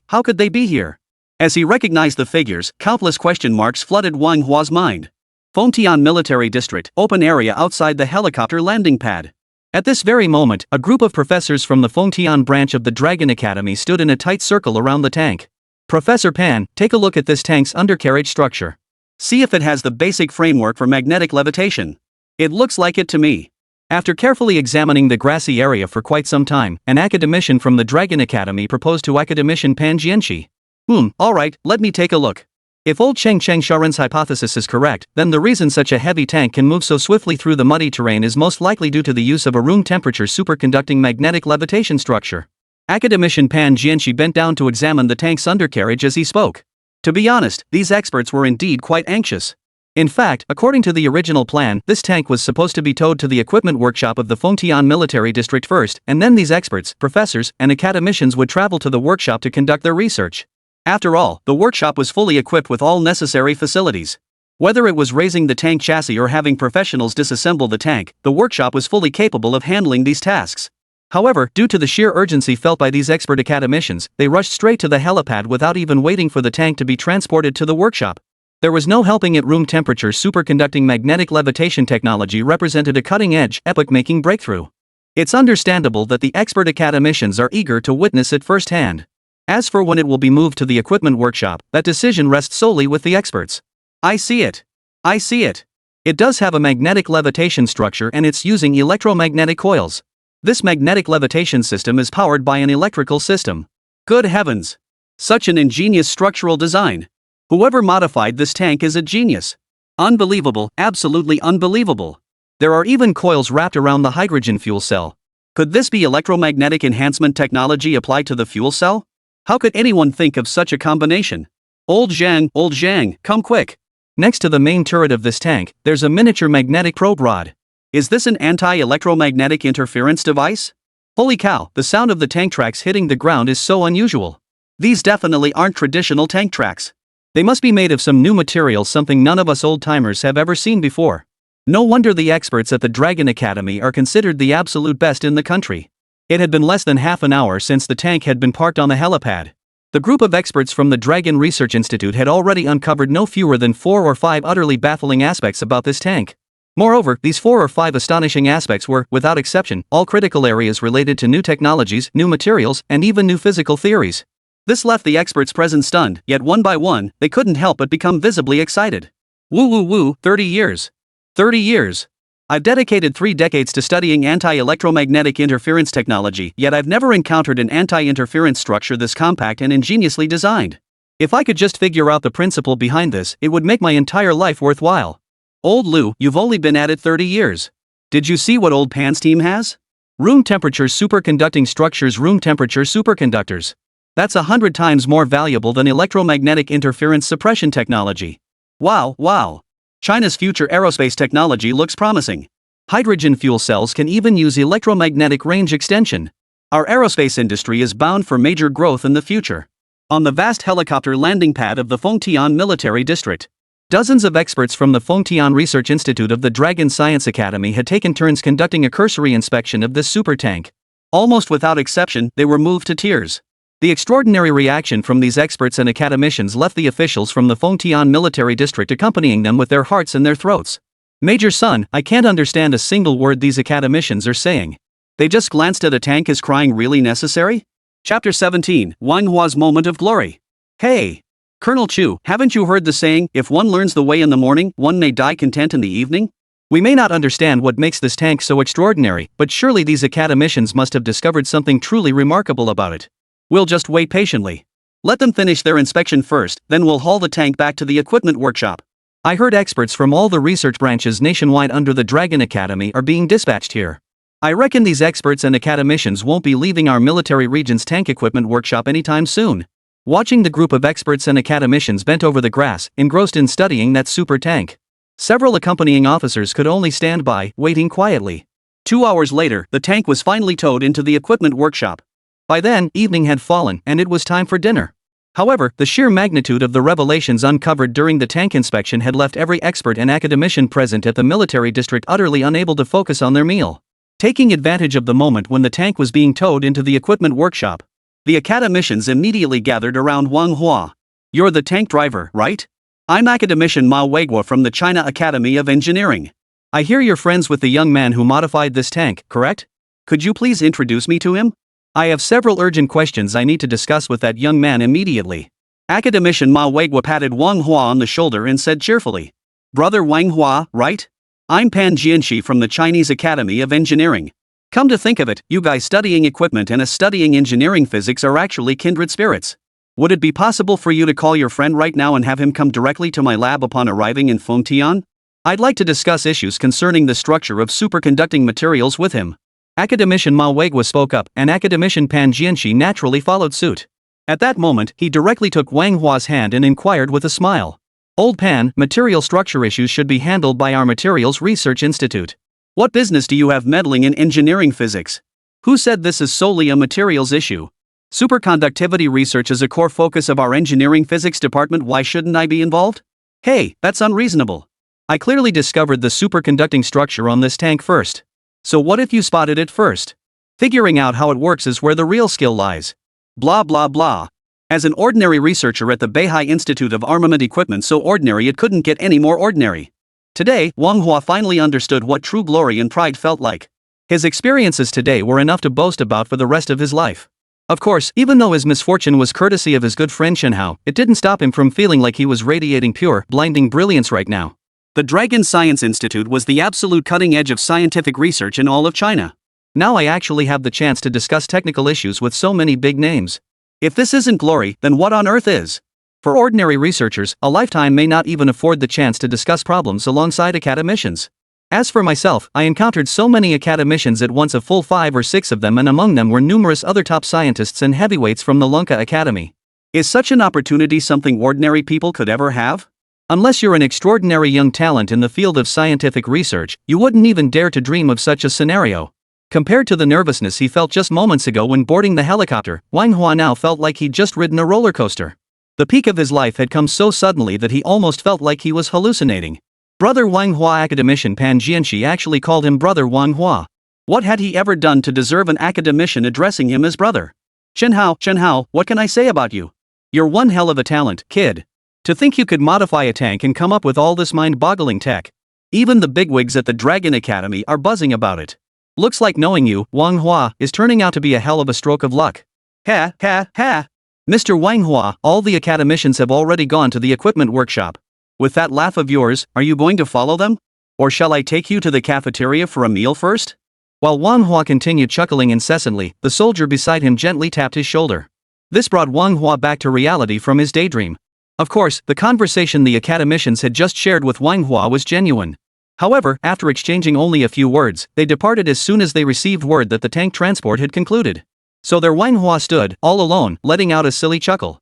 B: How could they be here? As he recognized the figures, countless question marks flooded Wang Hua's mind. Fengtian Military District, open area outside the helicopter landing pad. At this very moment, a group of professors from the Fengtian branch of the Dragon Academy stood in a tight circle around the tank. Professor Pan, take a look at this tank's undercarriage structure. See if it has the basic framework for magnetic levitation. It looks like it to me. After carefully examining the grassy area for quite some time, an academician from the Dragon Academy proposed to academician Pan Jianxi. Alright, let me take a look. If old Cheng Sharen's hypothesis is correct, then the reason such a heavy tank can move so swiftly through the muddy terrain is most likely due to the use of a room-temperature superconducting magnetic levitation structure. Academician Pan Jianxi bent down to examine the tank's undercarriage as he spoke. To be honest, these experts were indeed quite anxious. In fact, according to the original plan, this tank was supposed to be towed to the equipment workshop of the Fengtian Military District first, and then these experts, professors, and academicians would travel to the workshop to conduct their research. After all, the workshop was fully equipped with all necessary facilities. Whether it was raising the tank chassis or having professionals disassemble the tank, the workshop was fully capable of handling these tasks. However, due to the sheer urgency felt by these expert academicians, they rushed straight to the helipad without even waiting for the tank to be transported to the workshop. There was no helping it. Room temperature superconducting magnetic levitation technology represented a cutting-edge, epoch-making breakthrough. It's understandable that the expert academicians are eager to witness it firsthand. As for when it will be moved to the equipment workshop, that decision rests solely with the experts. I see it. It does have a magnetic levitation structure and it's using electromagnetic coils. This magnetic levitation system is powered by an electrical system. Good heavens! Such an ingenious structural design. Whoever modified this tank is a genius. Unbelievable, absolutely unbelievable. There are even coils wrapped around the hydrogen fuel cell. Could this be electromagnetic enhancement technology applied to the fuel cell? How could anyone think of such a combination? Old Zhang, come quick. Next to the main turret of this tank, there's a miniature magnetic probe rod. Is this an anti-electromagnetic interference device? Holy cow, the sound of the tank tracks hitting the ground is so unusual. These definitely aren't traditional tank tracks. They must be made of some new material, something none of us old-timers have ever seen before. No wonder the experts at the Dragon Academy are considered the absolute best in the country. It had been less than half an hour since the tank had been parked on the helipad. The group of experts from the Dragon Research Institute had already uncovered no fewer than 4 or 5 utterly baffling aspects about this tank. Moreover, these 4 or 5 astonishing aspects were, without exception, all critical areas related to new technologies, new materials, and even new physical theories. This left the experts present stunned, yet one by one, they couldn't help but become visibly excited. Woo, 30 years. 30 years. I've dedicated 3 decades to studying anti-electromagnetic interference technology, yet I've never encountered an anti-interference structure this compact and ingeniously designed. If I could just figure out the principle behind this, it would make my entire life worthwhile. Old Lu, you've only been at it 30 years. Did you see what old Pan's team has? Room temperature superconducting structures. Room temperature superconductors. That's 100 times more valuable than electromagnetic interference suppression technology. Wow. China's future aerospace technology looks promising. Hydrogen fuel cells can even use electromagnetic range extension. Our aerospace industry is bound for major growth in the future. On the vast helicopter landing pad of the Fengtian Military District, dozens of experts from the Fengtian Research Institute of the Dragon Science Academy had taken turns conducting a cursory inspection of this super tank. Almost without exception, they were moved to tears. The extraordinary reaction from these experts and academicians left the officials from the Fengtian Military District accompanying them with their hearts in their throats. Major Sun, I can't understand a single word these academicians are saying. They just glanced at a tank. Is crying really necessary? Chapter 17, Wang Hua's Moment of Glory. Hey! Colonel Chu, haven't you heard the saying, if one learns the way in the morning, one may die content in the evening? We may not understand what makes this tank so extraordinary, but surely these academicians must have discovered something truly remarkable about it. We'll just wait patiently. Let them finish their inspection first, then we'll haul the tank back to the equipment workshop.
A: I heard experts from all the research branches nationwide under the Dragon Academy are being dispatched here. I reckon these experts and academicians won't be leaving our military region's tank equipment workshop anytime soon. Watching the group of experts and academicians bent over the grass, engrossed in studying that super tank. Several accompanying officers could only stand by, waiting quietly.
B: 2 hours later, the tank was finally towed into the equipment workshop.
A: By then, evening had fallen and it was time for dinner. However, the sheer magnitude of the revelations uncovered during the tank inspection had left every expert and academician present at the military district utterly unable to focus on their meal. Taking advantage of the moment when the tank was being towed into the equipment workshop, the academicians immediately gathered around Wang Hua. "You're the tank driver, right? I'm academician Ma Weiguo from the China Academy of Engineering. I hear you're friends with the young man who modified this tank, correct? Could you please introduce me to him? I have several urgent questions I need to discuss with that young man immediately." Academician Ma Weiguo patted Wang Hua on the shoulder and said cheerfully, "Brother Wang Hua, right? I'm Pan Jianxi from the Chinese Academy of Engineering. Come to think of it, you guys studying equipment and us studying engineering physics are actually kindred spirits. Would it be possible for you to call your friend right now and have him come directly to my lab upon arriving in Fengtian? I'd like to discuss issues concerning the structure of superconducting materials with him." Academician Ma Weiguo spoke up, and Academician Pan Jianxi naturally followed suit. At that moment, he directly took Wang Hua's hand and inquired with a smile, "Old Pan, material structure issues should be handled by our Materials Research Institute. What business do you have meddling in engineering physics? Who said this is solely a materials issue? Superconductivity research is a core focus of our engineering physics department. Why shouldn't I be involved? Hey, that's unreasonable. I clearly discovered the superconducting structure on this tank first. So what if you spotted it first? Figuring out how it works is where the real skill lies. Blah blah blah." As an ordinary researcher at the Beihai Institute of Armament Equipment, so ordinary it couldn't get any more ordinary. Today, Wang Hua finally understood what true glory and pride felt like. His experiences today were enough to boast about for the rest of his life. Of course, even though his misfortune was courtesy of his good friend Shen Hao, it didn't stop him from feeling like he was radiating pure, blinding brilliance right now. The Dragon Science Institute was the absolute cutting edge of scientific research in all of China. Now I actually have the chance to discuss technical issues with so many big names. If this isn't glory, then what on earth is? For ordinary researchers, a lifetime may not even afford the chance to discuss problems alongside academicians. As for myself, I encountered so many academicians at once, a full 5 or 6 of them, and among them were numerous other top scientists and heavyweights from the Lunka Academy. Is such an opportunity something ordinary people could ever have? Unless you're an extraordinary young talent in the field of scientific research, you wouldn't even dare to dream of such a scenario. Compared to the nervousness he felt just moments ago when boarding the helicopter, Wang Hua now felt like he'd just ridden a roller coaster. The peak of his life had come so suddenly that he almost felt like he was hallucinating. Brother Wang Hua. Academician Pan Jianxi actually called him Brother Wang Hua. What had he ever done to deserve an academician addressing him as brother? Shen Hao, what can I say about you? You're one hell of a talent, kid. To think you could modify a tank and come up with all this mind-boggling tech. Even the bigwigs at the Dragon Academy are buzzing about it. Looks like knowing you, Wang Hua, is turning out to be a hell of a stroke of luck. Ha ha ha. Mr. Wang Hua, all the academicians have already gone to the equipment workshop. With that laugh of yours, are you going to follow them? Or shall I take you to the cafeteria for a meal first? While Wang Hua continued chuckling incessantly, the soldier beside him gently tapped his shoulder. This brought Wang Hua back to reality from his daydream. Of course, the conversation the academicians had just shared with Wang Hua was genuine. However, after exchanging only a few words, they departed as soon as they received word that the tank transport had concluded. So there Wang Hua stood, all alone, letting out a silly chuckle.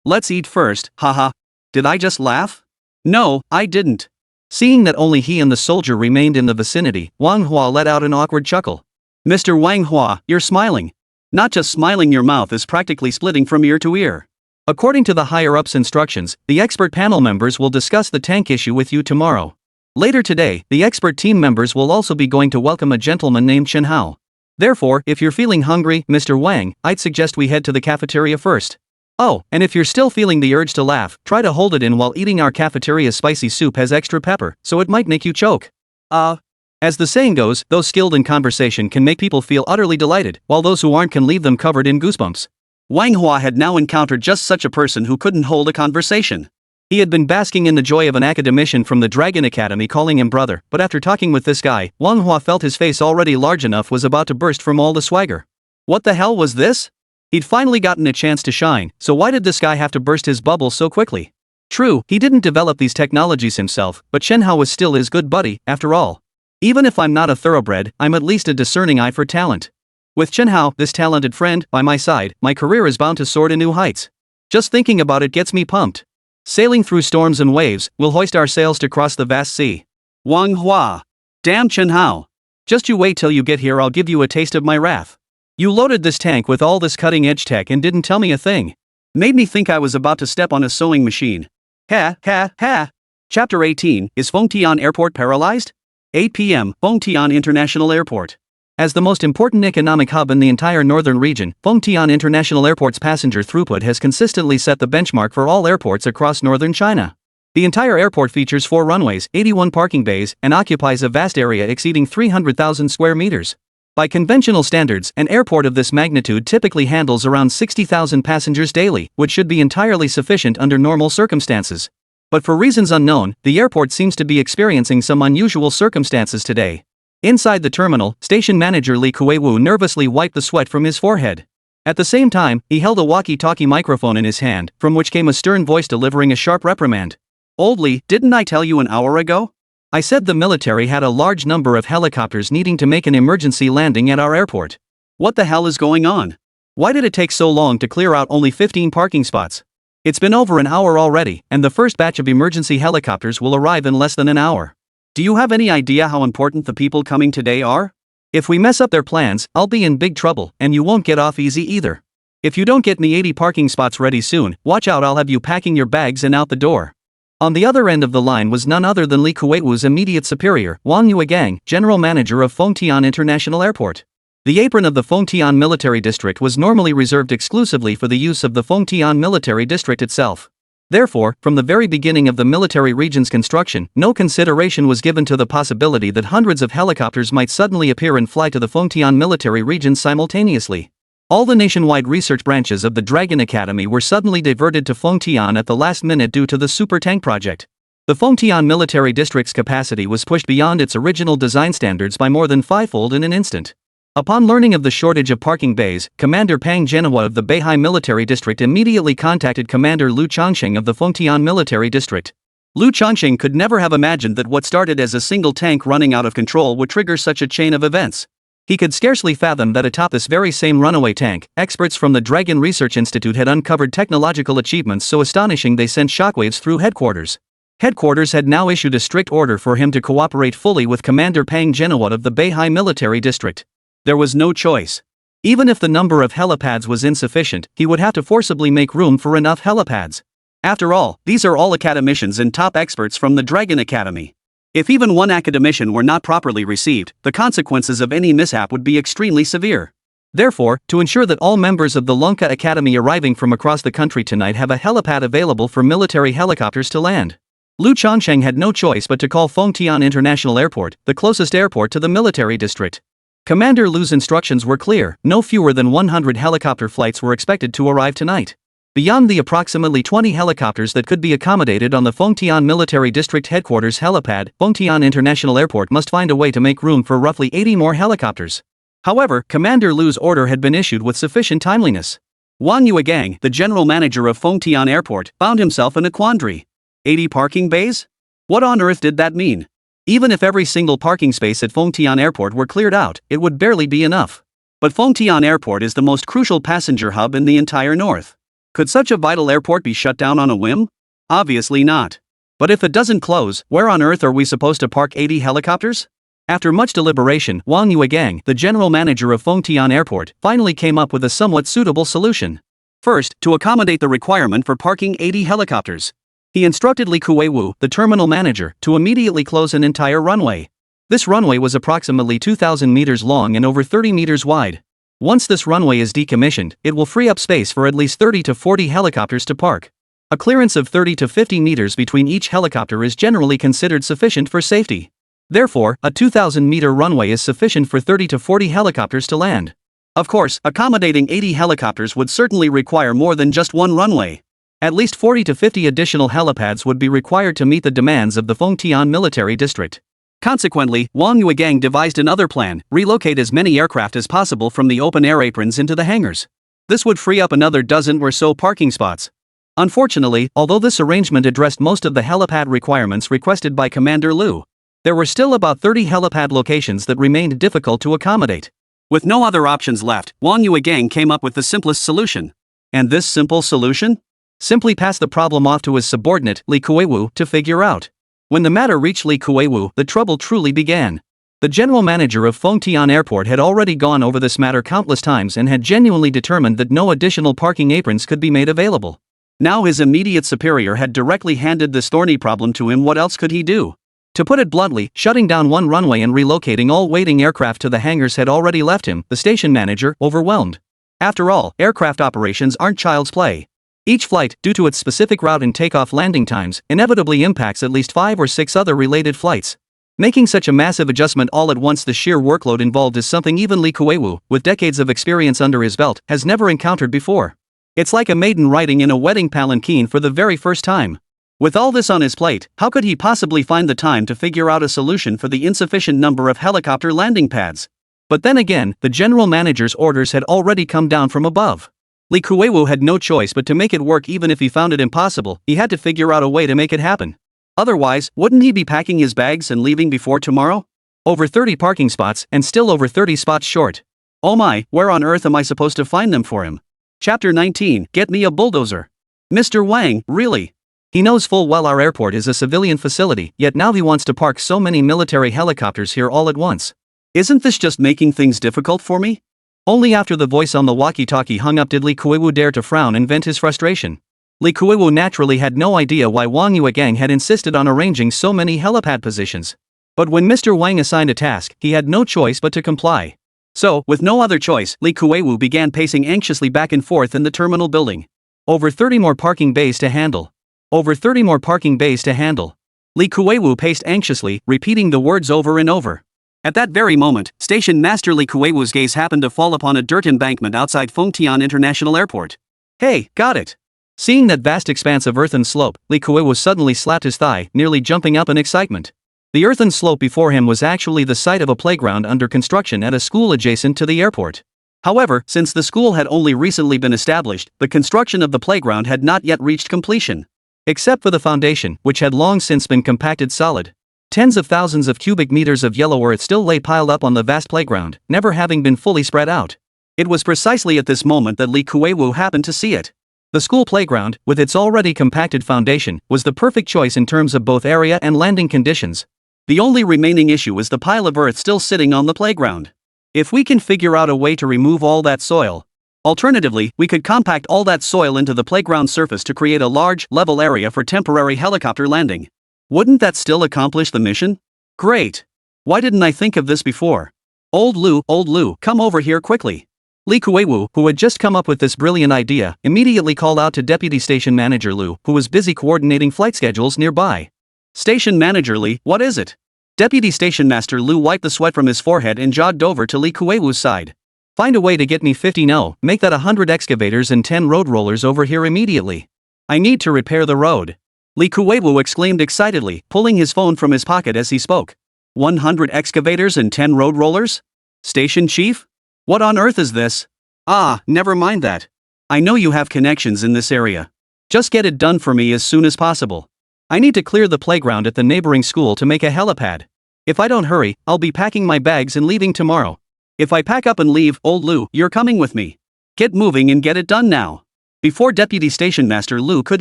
A: Let's eat first, haha. Did I just laugh? No, I didn't. Seeing that only he and the soldier remained in the vicinity, Wang Hua let out an awkward chuckle. Mr. Wang Hua, you're smiling. Not just smiling, your mouth is practically splitting from ear to ear. According to the higher-ups' instructions, the expert panel members will discuss the tank issue with you tomorrow. Later today, the expert team members will also be going to welcome a gentleman named Shen Hao. Therefore, if you're feeling hungry, Mr. Wang, I'd suggest we head to the cafeteria first. Oh, and if you're still feeling the urge to laugh, try to hold it in while eating. Our cafeteria's spicy soup has extra pepper, so it might make you choke. As the saying goes, those skilled in conversation can make people feel utterly delighted, while those who aren't can leave them covered in goosebumps. Wang Hua had now encountered just such a person who couldn't hold a conversation. He had been basking in the joy of an academician from the Dragon Academy calling him brother, but after talking with this guy, Wang Hua felt his face, already large enough, was about to burst from all the swagger. What the hell was this? He'd finally gotten a chance to shine, so why did this guy have to burst his bubble so quickly? True, he didn't develop these technologies himself, but Chen Hao was still his good buddy, after all. Even if I'm not a thoroughbred, I'm at least a discerning eye for talent. With Chen Hao, this talented friend, by my side, my career is bound to soar to new heights. Just thinking about it gets me pumped. Sailing through storms and waves, we'll hoist our sails to cross the vast sea.
B: Wang Hua. Damn Chen Hao.
A: Just you wait till you get here, I'll give you a taste of my wrath. You loaded this tank with all this cutting-edge tech and didn't tell me a thing.
B: Made me think I was about to step on a sewing machine. Ha ha ha. Chapter 18, Is Fengtian Airport paralyzed? 8 p.m., Fengtian International Airport.
A: As the most important economic hub in the entire northern region, Fengtian International Airport's passenger throughput has consistently set the benchmark for all airports across northern China. The entire airport features 4 runways, 81 parking bays, and occupies a vast area exceeding 300,000 square meters. By conventional standards, an airport of this magnitude typically handles around 60,000 passengers daily, which should be entirely sufficient under normal circumstances. But for reasons unknown, the airport seems to be experiencing some unusual circumstances today. Inside the terminal, station manager Li Kuei-wu nervously wiped the sweat from his forehead. At the same time, he held a walkie-talkie microphone in his hand, from which came a stern voice delivering a sharp reprimand.
B: Old Li, didn't I tell you an hour ago?
A: I said the military had a large number of helicopters needing to make an emergency landing at our airport.
B: What the hell is going on?
A: Why did it take so long to clear out only 15 parking spots? It's been over an hour already, and the first batch of emergency helicopters will arrive in less than an hour.
B: Do you have any idea how important the people coming today are?
A: If we mess up their plans, I'll be in big trouble, and you won't get off easy either. If you don't get me 80 parking spots ready soon, watch out, I'll have you packing your bags and out the door. On the other end of the line was none other than Li Kuei-wu's immediate superior, Wang Yuegang, general manager of Fengtian International Airport. The apron of the Fengtian Military District was normally reserved exclusively for the use of the Fengtian Military District itself. Therefore, from the very beginning of the military region's construction, no consideration was given to the possibility that hundreds of helicopters might suddenly appear and fly to the Fengtian military region simultaneously. All the nationwide research branches of the Dragon Academy were suddenly diverted to Fengtian at the last minute due to the Super Tank project. The Fengtian military district's capacity was pushed beyond its original design standards by more than fivefold in an instant. Upon learning of the shortage of parking bays, Commander Pang Zhenhua of the Beihai Military District immediately contacted Commander Liu Changsheng of the Fengtian Military District. Liu Changsheng could never have imagined that what started as a single tank running out of control would trigger such a chain of events. He could scarcely fathom that atop this very same runaway tank, experts from the Dragon Research Institute had uncovered technological achievements so astonishing they sent shockwaves through headquarters. Headquarters had now issued a strict order for him to cooperate fully with Commander Pang Zhenhua of the Beihai Military District. There was no choice. Even if the number of helipads was insufficient, he would have to forcibly make room for enough helipads. After all, these are all academicians and top experts from the Dragon Academy. If even one academician were not properly received, the consequences of any mishap would be extremely severe. Therefore, to ensure that all members of the Lunka Academy arriving from across the country tonight have a helipad available for military helicopters to land, Liu Changsheng had no choice but to call Fengtian International Airport, the closest airport to the military district. Commander Liu's instructions were clear: no fewer than 100 helicopter flights were expected to arrive tonight. Beyond the approximately 20 helicopters that could be accommodated on the Fengtian Military District Headquarters helipad, Fengtian International Airport must find a way to make room for roughly 80 more helicopters. However, Commander Liu's order had been issued with sufficient timeliness. Wang Yuegang, the general manager of Fengtian Airport, found himself in a quandary. 80 parking bays? What on earth did that mean? Even if every single parking space at Fengtian Airport were cleared out, it would barely be enough. But Fengtian Airport is the most crucial passenger hub in the entire north. Could such a vital airport be shut down on a whim? Obviously not. But if it doesn't close, where on earth are we supposed to park 80 helicopters? After much deliberation, Wang Yuegang, the general manager of Fengtian Airport, finally came up with a somewhat suitable solution. First, to accommodate the requirement for parking 80 helicopters, he instructed Li Kuei-wu, the terminal manager, to immediately close an entire runway. This runway was approximately 2,000 meters long and over 30 meters wide. Once this runway is decommissioned, it will free up space for at least 30 to 40 helicopters to park. A clearance of 30 to 50 meters between each helicopter is generally considered sufficient for safety. Therefore, a 2,000-meter runway is sufficient for 30 to 40 helicopters to land. Of course, accommodating 80 helicopters would certainly require more than just one runway. At least 40 to 50 additional helipads would be required to meet the demands of the Fengtian Military District. Consequently, Wang Yuegang devised another plan: relocate as many aircraft as possible from the open-air aprons into the hangars. This would free up another dozen or so parking spots.
B: Unfortunately, although this arrangement addressed most of the helipad requirements requested by Commander Liu, there were still about 30 helipad locations that remained difficult to accommodate. With no other options left, Wang Yuegang came up with the simplest solution. And this simple solution? Simply pass the problem off to his subordinate, Li Kuiwu, to figure out. When the matter reached Li Kuiwu, the trouble truly began. The general manager of Fengtian Airport had already gone over this matter countless times and had genuinely determined that no additional parking aprons could be made available. Now his immediate superior had directly handed this thorny problem to him. What else could he do? To put it bluntly, shutting down one runway and relocating all waiting aircraft to the hangars had already left him, the station manager, overwhelmed. After all, aircraft operations aren't child's play. Each flight, due to its specific route and takeoff landing times, inevitably impacts at least 5 or 6 other related flights. Making such a massive adjustment all at once, the sheer workload involved, is something even Li Kuiwu, with decades of experience under his belt, has never encountered before. It's like a maiden riding in a wedding palanquin for the very first time. With all this on his plate, how could he possibly find the time to figure out a solution for the insufficient number of helicopter landing pads? But then again, the general manager's orders had already come down from above. Li Kuiwu had no choice but to make it work. Even if he found it impossible, he had to figure out a way to make it happen. Otherwise, wouldn't he be packing his bags and leaving before tomorrow? Over 30 parking spots, and still over 30 spots short. Oh my, where on earth am I supposed to find them for him? Chapter 19, Get me a bulldozer. Mr. Wang, really? He knows full well our airport is a civilian facility, yet now he wants to park so many military helicopters here all at once. Isn't this just making things difficult for me? Only after the voice on the walkie-talkie hung up did Li Kuiwu dare to frown and vent his frustration. Li Kuiwu naturally had no idea why Wang Yuegang had insisted on arranging so many helipad positions. But when Mr. Wang assigned a task, he had no choice but to comply. So, with no other choice, Li Kuiwu began pacing anxiously back and forth in the terminal building. Over 30 more parking bays to handle. Over 30 more parking bays to handle. Li Kuiwu paced anxiously, repeating the words over and over. At that very moment, Station Master Li Kuiwu's gaze happened to fall upon a dirt embankment outside Fengtian International Airport. Hey, got it! Seeing that vast expanse of earthen slope, Li Kuiwu suddenly slapped his thigh, nearly jumping up in excitement. The earthen slope before him was actually the site of a playground under construction at a school adjacent to the airport. However, since the school had only recently been established, the construction of the playground had not yet reached completion. Except for the foundation, which had long since been compacted solid. Tens of thousands of cubic meters of yellow earth still lay piled up on the vast playground, never having been fully spread out. It was precisely at this moment that Li Kuiwu happened to see it. The school playground, with its already compacted foundation, was the perfect choice in terms of both area and landing conditions. The only remaining issue is the pile of earth still sitting on the playground. If we can figure out a way to remove all that soil. Alternatively, we could compact all that soil into the playground surface to create a large, level area for temporary helicopter landing. Wouldn't that still accomplish the mission? Great! Why didn't I think of this before? Old Lu, come over here quickly. Li Kuiwu, who had just come up with this brilliant idea, immediately called out to Deputy Station Manager Lu, who was busy coordinating flight schedules nearby. Station Manager Li, what is it? Deputy Station Master Lu wiped the sweat from his forehead and jogged over to Li Kuiwu's side. Find a way to get me 50 make that 100 excavators and 10 road rollers over here immediately. I need to repair the road. Li Kuiwu exclaimed excitedly, pulling his phone from his pocket as he spoke. 100 excavators and 10 road rollers? Station Chief? What on earth is this? Ah, never mind that. I know you have connections in this area. Just get it done for me as soon as possible. I need to clear the playground at the neighboring school to make a helipad. If I don't hurry, I'll be packing my bags and leaving tomorrow. If I pack up and leave, old Lu, you're coming with me. Get moving and get it done now. Before Deputy Station Master Lu could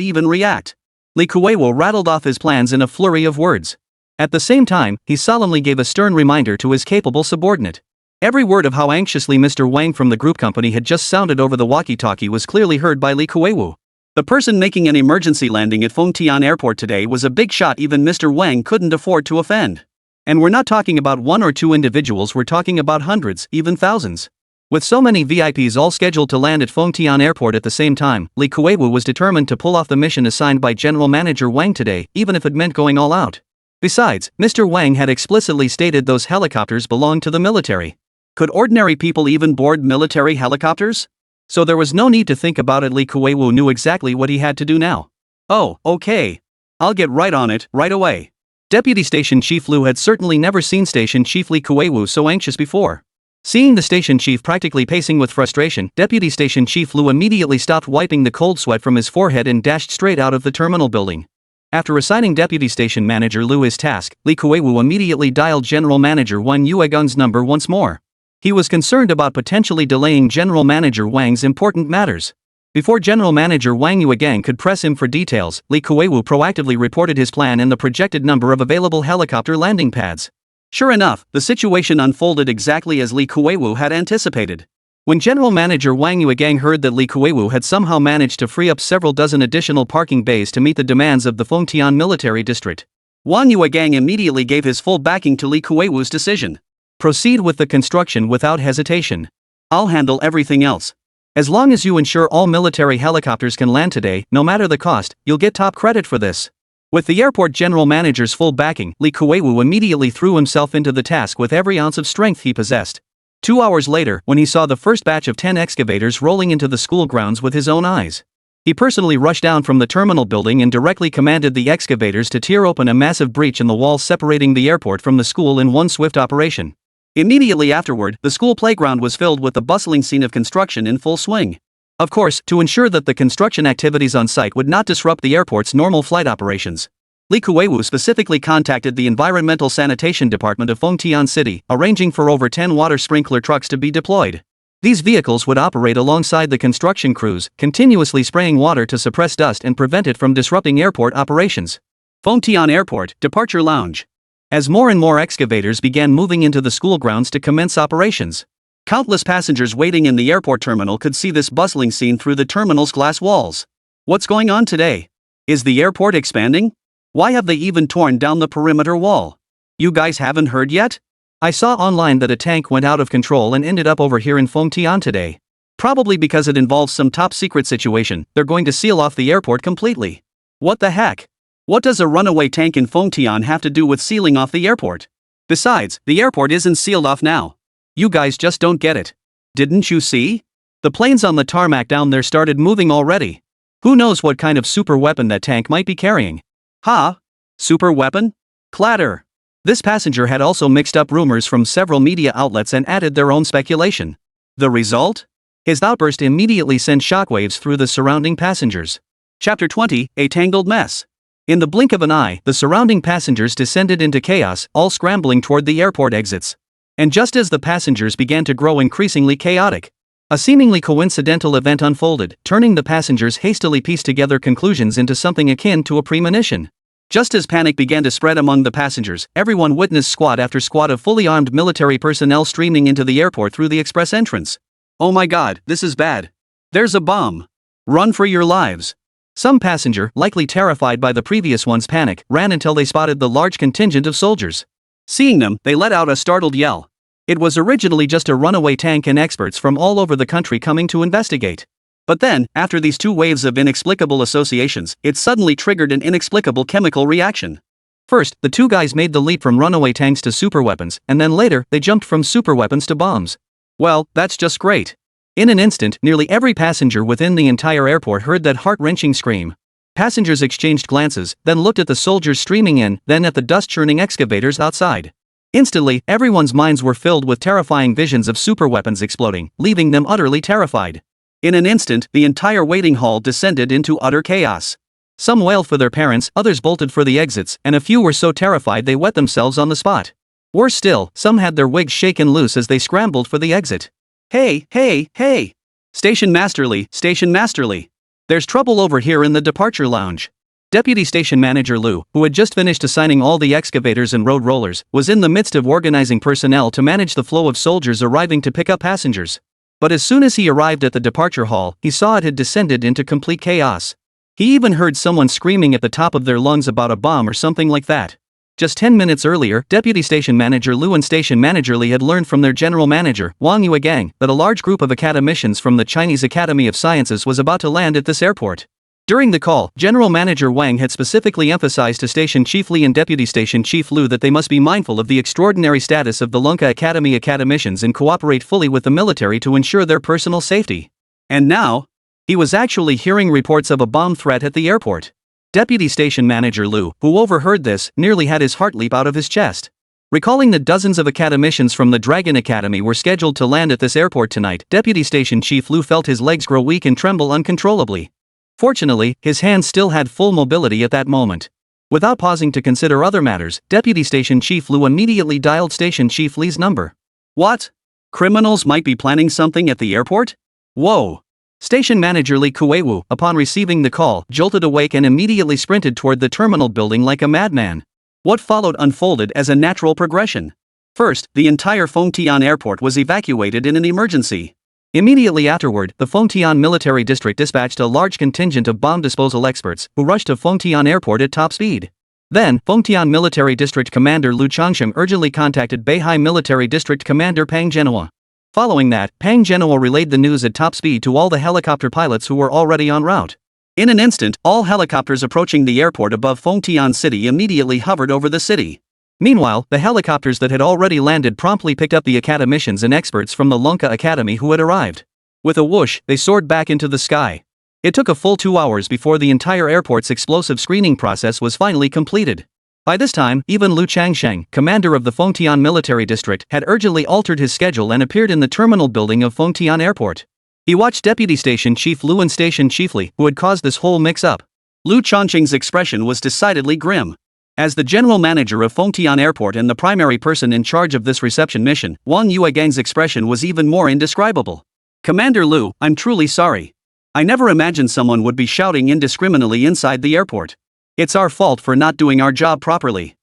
B: even react, Li Kuiwu rattled off his plans in a flurry of words. At the same time, he solemnly gave a stern reminder to his capable subordinate. Every word of how anxiously Mr. Wang from the group company had just sounded over the walkie-talkie was clearly heard by Li Kuiwu. The person making an emergency landing at Fengtian Airport today was a big shot even Mr. Wang couldn't afford to offend. And we're not talking about 1 or 2 individuals, we're talking about hundreds, even thousands. With so many VIPs all scheduled to land at Fengtian Airport at the same time, Li Kuiwu was determined to pull off the mission assigned by General Manager Wang today, even if it meant going all out. Besides, Mr. Wang had explicitly stated those helicopters belonged to the military. Could ordinary people even board military helicopters? So there was no need to think about it. Li Kuiwu knew exactly what he had to do now. Oh, okay. I'll get right on it, right away. Deputy Station Chief Lu had certainly never seen Station Chief Li Kuiwu so anxious before.
A: Seeing the station chief practically pacing with frustration, Deputy Station Chief Lu immediately stopped wiping the cold sweat from his forehead and dashed straight out of the terminal building. After assigning Deputy Station Manager Lu his task, Li Kuei-wu immediately dialed General Manager Wang Yuegung's number once more. He was concerned about potentially delaying General Manager Wang's important matters. Before General Manager Wang Yuegang could press him for details, Li Kuei-wu proactively reported his plan and the projected number of available helicopter landing pads. Sure enough, the situation unfolded exactly as Li Kuei-wu had anticipated. When General Manager Wang Yuegang heard that Li Kuei-wu had somehow managed to free up several dozen additional parking bays to meet the demands of the Fengtian military district, Wang Yuegang immediately gave his full backing to Li Kuei-wu's decision. Proceed with the construction without hesitation. I'll handle everything else. As long as you ensure all military helicopters can land today, no matter the cost, you'll get top credit for this. With the airport general manager's full backing, Li Kuei-wu immediately threw himself into the task with every ounce of strength he possessed. 2 hours later, when he saw the first batch of 10 excavators rolling into the school grounds with his own eyes, he personally rushed down from the terminal building and directly commanded the excavators to tear open a massive breach in the wall separating the airport from the school in one swift operation. Immediately afterward, the school playground was filled with the bustling scene of construction in full swing. Of course, to ensure that the construction activities on site would not disrupt the airport's normal flight operations, Li Kuei-wu specifically contacted the Environmental Sanitation Department of Fengtian City, arranging for over 10 water sprinkler trucks to be deployed. These vehicles would operate alongside the construction crews, continuously spraying water to suppress dust and prevent it from disrupting airport operations. Fengtian Airport, Departure Lounge. As more and more excavators began moving into the school grounds to commence operations, countless passengers waiting in the airport terminal could see this bustling scene through the terminal's glass walls. What's going on today? Is the airport expanding? Why have they even torn down the perimeter wall? You guys haven't heard yet? I saw online that a tank went out of control and ended up over here in Fengtian today. Probably because it involves some top secret situation, they're going to seal off the airport completely. What the heck? What does a runaway tank in Fengtian have to do with sealing off the airport? Besides, the airport isn't sealed off now. You guys just don't get it. Didn't you see? The planes on the tarmac down there started moving already. Who knows what kind of super weapon that tank might be carrying? Ha? Super weapon? Clatter. This passenger had also mixed up rumors from several media outlets and added their own speculation. The result? His outburst immediately sent shockwaves through the surrounding passengers. Chapter 20, A Tangled Mess. In the blink of an eye, the surrounding passengers descended into chaos, all scrambling toward the airport exits. And just as the passengers began to grow increasingly chaotic, a seemingly coincidental event unfolded, turning the passengers hastily pieced together conclusions into something akin to a premonition. Just as panic began to spread among the passengers, everyone witnessed squad after squad of fully armed military personnel streaming into the airport through the express entrance. Oh my god, this is bad. There's a bomb. Run for your lives. Some passenger, likely terrified by the previous one's panic, ran until they spotted the large contingent of soldiers. Seeing them, they let out a startled yell. It was originally just a runaway tank and experts from all over the country coming to investigate. But then, after these two waves of inexplicable associations, it suddenly triggered an inexplicable chemical reaction. First, the two guys made the leap from runaway tanks to superweapons, and then later, they jumped from superweapons to bombs. Well, that's just great. In an instant, nearly every passenger within the entire airport heard that heart-wrenching scream. Passengers exchanged glances, then looked at the soldiers streaming in, then at the dust-churning excavators outside. Instantly, everyone's minds were filled with terrifying visions of superweapons exploding, leaving them utterly terrified. In an instant, the entire waiting hall descended into utter chaos. Some wailed for their parents, others bolted for the exits, and a few were so terrified they wet themselves on the spot. Worse still, some had their wigs shaken loose as they scrambled for the exit. Hey, hey, hey! Station Masterly, Station Masterly! There's trouble over here in the departure lounge. Deputy Station Manager Lu, who had just finished assigning all the excavators and road rollers, was in the midst of organizing personnel to manage the flow of soldiers arriving to pick up passengers. But as soon as he arrived at the departure hall, he saw it had descended into complete chaos. He even heard someone screaming at the top of their lungs about a bomb or something like that. Just 10 minutes earlier, Deputy Station Manager Lu and Station Manager Li had learned from their General Manager, Wang Yuegang, that a large group of academicians from the Chinese Academy of Sciences was about to land at this airport. During the call, General Manager Wang had specifically emphasized to Station Chief Li and Deputy Station Chief Lu that they must be mindful of the extraordinary status of the Lunka Academy academicians and cooperate fully with the military to ensure their personal safety. And now, he was actually hearing reports of a bomb threat at the airport. Deputy Station Manager Lu, who overheard this, nearly had his heart leap out of his chest. Recalling that dozens of academicians from the Dragon Academy were scheduled to land at this airport tonight, Deputy Station Chief Lu felt his legs grow weak and tremble uncontrollably. Fortunately, his hands still had full mobility at that moment. Without pausing to consider other matters, Deputy Station Chief Lu immediately dialed Station Chief Li's number.
B: What? Criminals might be planning something at the airport? Whoa!
A: Station Manager Li Kuewu, upon receiving the call, jolted awake and immediately sprinted toward the terminal building like a madman.
B: What followed unfolded as a natural progression. First, the entire Fengtian airport was evacuated in an emergency.
A: Immediately afterward, the Fengtian military district dispatched a large contingent of bomb disposal experts, who rushed to Fengtian airport at top speed. Then, Fengtian military district commander Lu Changsheng urgently contacted Beihai military district commander Pang Genoa. Following that, Pang Genoa relayed the news at top speed to all the helicopter pilots who were already en route.
B: In an instant, all helicopters approaching the airport above Fengtian City immediately hovered over the city.
A: Meanwhile, the helicopters that had already landed promptly picked up the academicians and experts from the Lunka Academy who had arrived. With a whoosh, they soared back into the sky. It took a full 2 hours before the entire airport's explosive screening process was finally completed. By this time, even Lu Changsheng, commander of the Fengtian military district, had urgently altered his schedule and appeared in the terminal building of Fengtian airport. He watched Deputy Station Chief Lu and Station Chief Li, who had caused this whole mix-up.
B: Lu Changsheng's expression was decidedly grim. As the general manager of Fengtian airport and the primary person in charge of this reception mission, Wang Yuegang's expression was even more indescribable. Commander Lu, I'm truly sorry. I never imagined someone would be shouting indiscriminately inside the airport. It's our fault for not doing our job properly.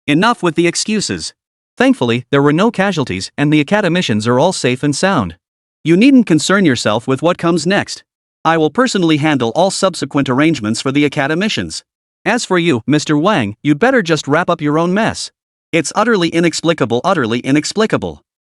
B: Enough with the excuses.
A: Thankfully, there were no casualties and the academicians are all safe and sound.
B: You needn't concern yourself with what comes next. I will personally handle all subsequent arrangements for the academicians.
A: As for you, Mr. Wang, you'd better just wrap up your own mess.
B: It's utterly inexplicable.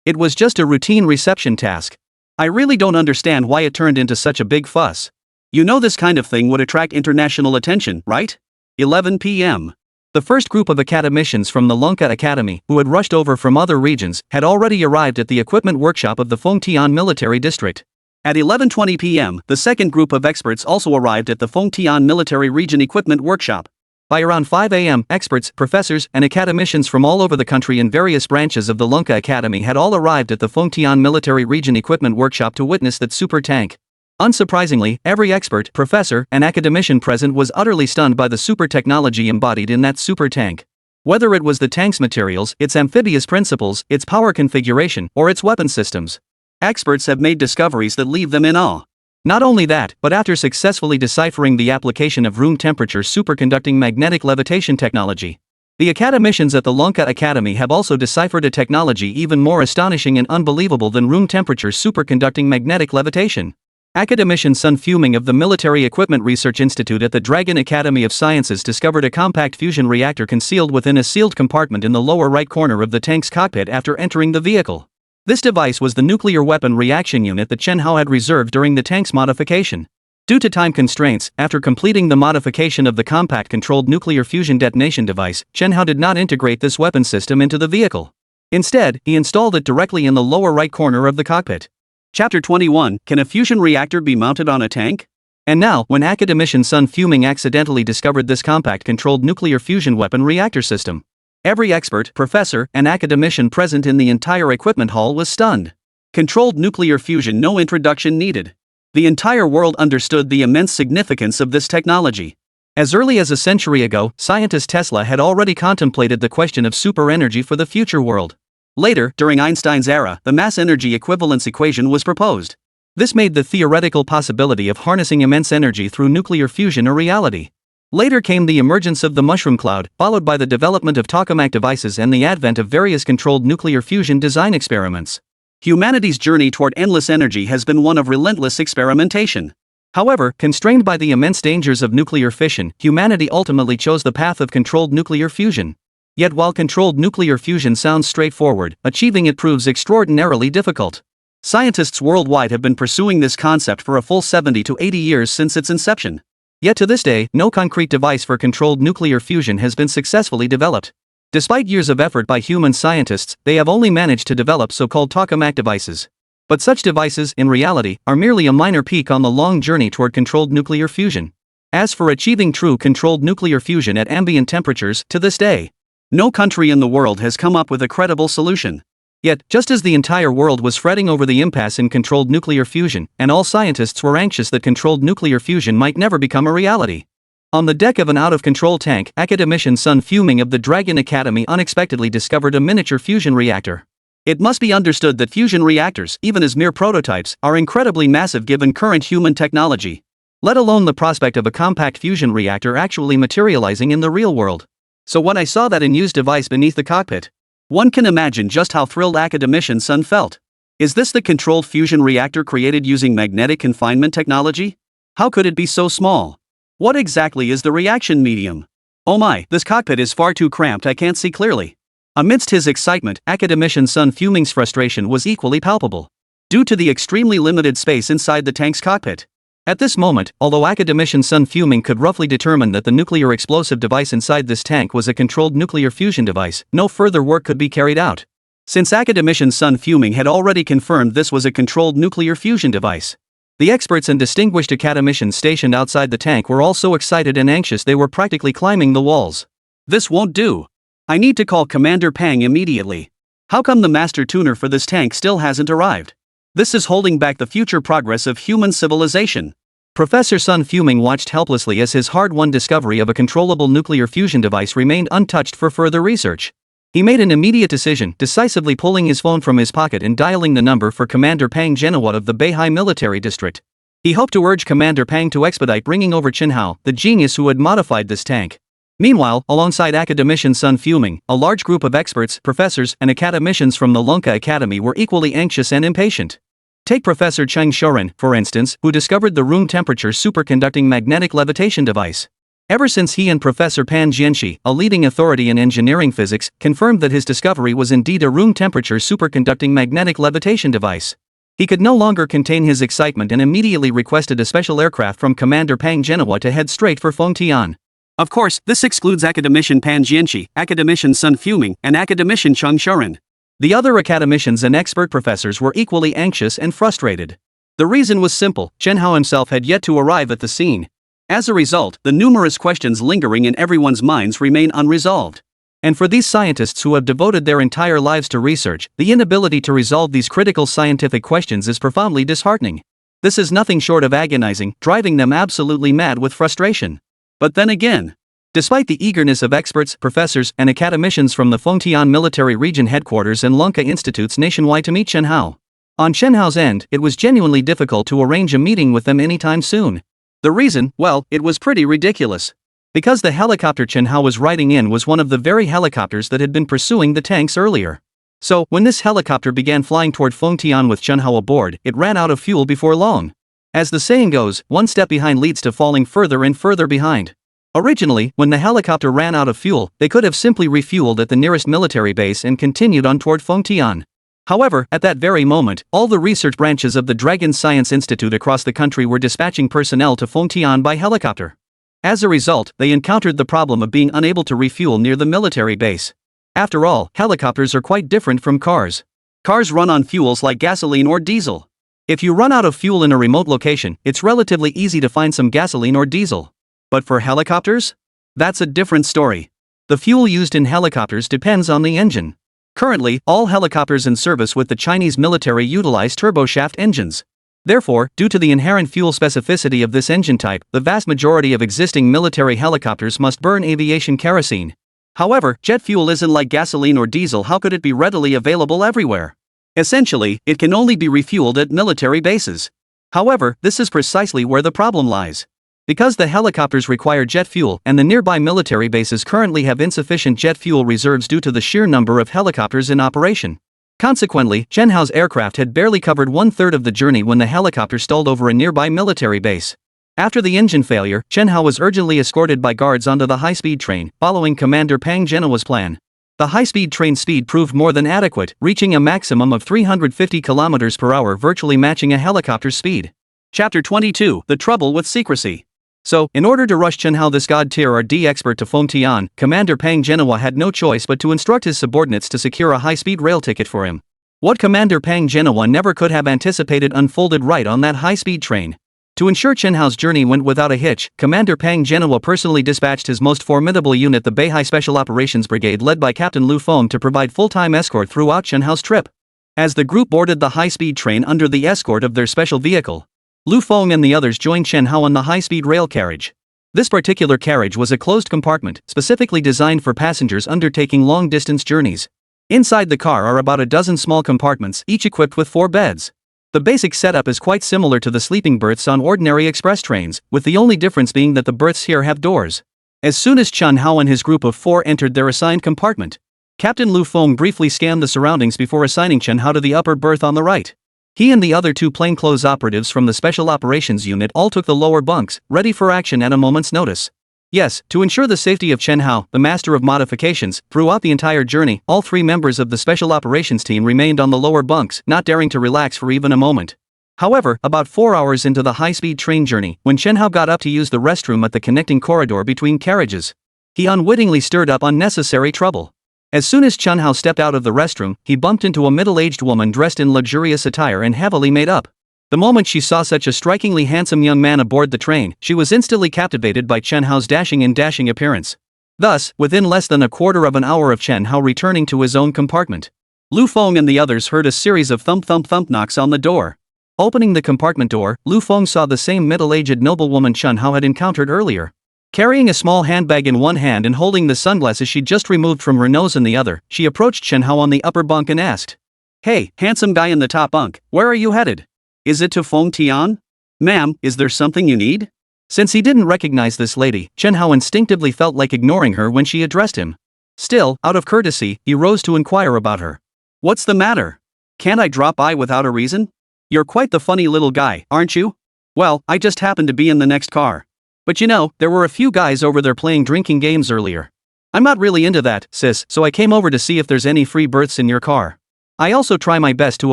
A: It was just a routine reception task.
B: I really don't understand why it turned into such a big fuss. You know this kind of thing would attract international attention, right? 11 p.m.
A: The first group of academicians from the Lunka Academy, who had rushed over from other regions, had already arrived at the equipment workshop of the Fengtian military district.
B: At 11:20 p.m., the second group of experts also arrived at the Fengtian military region equipment workshop.
A: By around 5 a.m., experts, professors, and academicians from all over the country in various branches of the Lunka Academy had all arrived at the Fengtian military region equipment workshop to witness that super tank. Unsurprisingly, every expert, professor, and academician present was utterly stunned by the super technology embodied in that super tank. Whether it was the tank's materials, its amphibious principles, its power configuration, or its weapon systems.
B: Experts have made discoveries that leave them in awe.
A: Not only that, but after successfully deciphering the application of room temperature superconducting magnetic levitation technology, the academicians at the Lunka Academy have also deciphered a technology even more astonishing and unbelievable than room temperature superconducting magnetic levitation. Academician Sun Fuming of the Military Equipment Research Institute at the Dragon Academy of Sciences discovered a compact fusion reactor concealed within a sealed compartment in the lower right corner of the tank's cockpit after entering the vehicle. This device was the nuclear weapon reaction unit that Chen Hao had reserved during the tank's modification. Due to time constraints, after completing the modification of the compact-controlled nuclear fusion detonation device, Chen Hao did not integrate this weapon system into the vehicle. Instead, he installed it directly in the lower right corner of the cockpit.
B: Chapter 21, Can a fusion reactor be mounted on a tank?
A: And now, when academician Sun Fuming accidentally discovered this compact-controlled nuclear fusion weapon reactor system, every expert, professor, and academician present in the entire equipment hall was stunned.
B: Controlled nuclear fusion, no introduction needed. The entire world understood the immense significance of this technology.
A: As early as a century ago, scientist Tesla had already contemplated the question of super energy for the future world.
B: Later, during Einstein's era, the mass energy equivalence equation was proposed.
A: This made the theoretical possibility of harnessing immense energy through nuclear fusion a reality. Later came the emergence of the mushroom cloud, followed by the development of tokamak devices and the advent of various controlled nuclear fusion design experiments.
B: Humanity's journey toward endless energy has been one of relentless experimentation.
A: However, constrained by the immense dangers of nuclear fission, humanity ultimately chose the path of controlled nuclear fusion. Yet while controlled nuclear fusion sounds straightforward, achieving it proves extraordinarily difficult. Scientists worldwide have been pursuing this concept for a full 70 to 80 years since its inception. Yet to this day, no concrete device for controlled nuclear fusion has been successfully developed. Despite years of effort by human scientists, they have only managed to develop so-called tokamak devices. But such devices, in reality, are merely a minor peak on the long journey toward controlled nuclear fusion. As for achieving true controlled nuclear fusion at ambient temperatures, to this day,
B: No country in the world has come up with a credible solution.
A: Yet, just as the entire world was fretting over the impasse in controlled nuclear fusion, and all scientists were anxious that controlled nuclear fusion might never become a reality. On the deck of an out-of-control tank, academician Sun Fuming of the Dragon Academy unexpectedly discovered a miniature fusion reactor. It must be understood that fusion reactors, even as mere prototypes, are incredibly massive given current human technology. Let alone the prospect of a compact fusion reactor actually materializing in the real world. So when I saw that unused device beneath the cockpit, one can imagine just how thrilled academician Sun felt. Is this the controlled fusion reactor created using magnetic confinement technology? How could it be so small? What exactly is the reaction medium? Oh my, this cockpit is far too cramped, I can't see clearly. Amidst his excitement, academician Sun Fuming's frustration was equally palpable, due to the extremely limited space inside the tank's cockpit. At this moment, although academician Sun Fuming could roughly determine that the nuclear explosive device inside this tank was a controlled nuclear fusion device, no further work could be carried out. Since academician Sun Fuming had already confirmed this was a controlled nuclear fusion device, the experts and distinguished academicians stationed outside the tank were all so excited and anxious they were practically climbing the walls. This won't do. I need to call Commander Pang immediately. How come the master tuner for this tank still hasn't arrived? This is holding back the future progress of human civilization. Professor Sun Fuming watched helplessly as his hard-won discovery of a controllable nuclear fusion device remained untouched for further research. He made an immediate decision, decisively pulling his phone from his pocket and dialing the number for Commander Pang Genowat of the Beihai Military District. He hoped to urge Commander Pang to expedite bringing over Chen Hao, the genius who had modified this tank. Meanwhile, alongside academician Sun Fuming, a large group of experts, professors, and academicians from the Lunka Academy were equally anxious and impatient. Take Professor Cheng Shoren, for instance, who discovered the room temperature superconducting magnetic levitation device. Ever since he and Professor Pan Jianxi, a leading authority in engineering physics, confirmed that his discovery was indeed a room temperature superconducting magnetic levitation device, he could no longer contain his excitement and immediately requested a special aircraft from Commander Pang Genowat to head straight for Fengtian.
B: Of course, this excludes academician Pan Jianxi, academician Sun Fuming, and academician Cheng Shoren.
A: The other academicians and expert professors were equally anxious and frustrated. The reason was simple: Chen Hao himself had yet to arrive at the scene. As a result, the numerous questions lingering in everyone's minds remain unresolved. And for these scientists who have devoted their entire lives to research, the inability to resolve these critical scientific questions is profoundly disheartening. This is nothing short of agonizing, driving them absolutely mad with frustration. But then again, despite the eagerness of experts, professors, and academicians from the Fengtian Military Region Headquarters and Lunka Institutes nationwide to meet Chen Hao, on Chen Hao's end, it was genuinely difficult to arrange a meeting with them anytime soon. The reason, well, it was pretty ridiculous. Because the helicopter Chen Hao was riding in was one of the very helicopters that had been pursuing the tanks earlier. So, when this helicopter began flying toward Fengtian with Chen Hao aboard, it ran out of fuel before long. As the saying goes, one step behind leads to falling further and further behind. Originally, when the helicopter ran out of fuel, they could have simply refueled at the nearest military base and continued on toward Fengtian. However, at that very moment, all the research branches of the Dragon Science Institute across the country were dispatching personnel to Fengtian by helicopter. As a result, they encountered the problem of being unable to refuel near the military base. After all, helicopters are quite different from cars. Cars run on fuels like gasoline or diesel. If you run out of fuel in a remote location, it's relatively easy to find some gasoline or diesel. But for helicopters? That's a different story. The fuel used in helicopters depends on the engine. Currently, all helicopters in service with the Chinese military utilize turboshaft engines. Therefore, due to the inherent fuel specificity of this engine type, the vast majority of existing military helicopters must burn aviation kerosene. However, jet fuel isn't like gasoline or diesel. How could it be readily available everywhere? Essentially, it can only be refueled at military bases. However, this is precisely where the problem lies. Because the helicopters require jet fuel and the nearby military bases currently have insufficient jet fuel reserves due to the sheer number of helicopters in operation. Consequently, Chen Hao's aircraft had barely covered one-third of the journey when the helicopter stalled over a nearby military base. After the engine failure, Chen Hao was urgently escorted by guards onto the high-speed train, following Commander Pang Genowat's plan. The high-speed train speed proved more than adequate, reaching a maximum of 350 km per hour, virtually matching a helicopter's speed. Chapter 22: The Trouble with Secrecy. So, in order to rush Chen Hao, this God-tier RD expert, to Fengtian, Commander Pang Genowat had no choice but to instruct his subordinates to secure a high-speed rail ticket for him. What Commander Pang Genowat never could have anticipated unfolded right on that high-speed train. To ensure Chen Hao's journey went without a hitch, Commander Pang Genhua personally dispatched his most formidable unit, the Beihai Special Operations Brigade led by Captain Lu Feng, to provide full-time escort throughout Chen Hao's trip. As the group boarded the high-speed train under the escort of their special vehicle, Lu Feng and the others joined Chen Hao on the high-speed rail carriage. This particular carriage was a closed compartment, specifically designed for passengers undertaking long-distance journeys. Inside the car are about a dozen small compartments, each equipped with 4 beds. The basic setup is quite similar to the sleeping berths on ordinary express trains, with the only difference being that the berths here have doors. As soon as Chen Hao and his group of 4 entered their assigned compartment, Captain Lu Feng briefly scanned the surroundings before assigning Chen Hao to the upper berth on the right. He and the other 2 plainclothes operatives from the Special Operations Unit all took the lower bunks, ready for action at a moment's notice. Yes, to ensure the safety of Chen Hao, the master of modifications, throughout the entire journey, all 3 members of the Special Operations team remained on the lower bunks, not daring to relax for even a moment. However, about 4 hours into the high-speed train journey, when Chen Hao got up to use the restroom at the connecting corridor between carriages, he unwittingly stirred up unnecessary trouble. As soon as Chen Hao stepped out of the restroom, he bumped into a middle-aged woman dressed in luxurious attire and heavily made up. The moment she saw such a strikingly handsome young man aboard the train, she was instantly captivated by Chen Hao's dashing appearance. Thus, within less than a quarter of an hour of Chen Hao returning to his own compartment, Lu Feng and the others heard a series of thump knocks on the door. Opening the compartment door, Lu Feng saw the same middle-aged noblewoman Chen Hao had encountered earlier. Carrying a small handbag in one hand and holding the sunglasses she'd just removed from her nose in the other, she approached Chen Hao on the upper bunk and asked, "Hey, handsome guy in the top bunk, where are you headed? Is it to Feng Tian? Ma'am, is there something you need?" Since he didn't recognize this lady, Chen Hao instinctively felt like ignoring her when she addressed him. Still, out of courtesy, he rose to inquire about her. "What's the matter? Can't I drop by without a reason? You're quite the funny little guy, aren't you? Well, I just happened to be in the next car. But you know, there were a few guys over there playing drinking games earlier. I'm not really into that, sis, so I came over to see if there's any free berths in your car. I also try my best to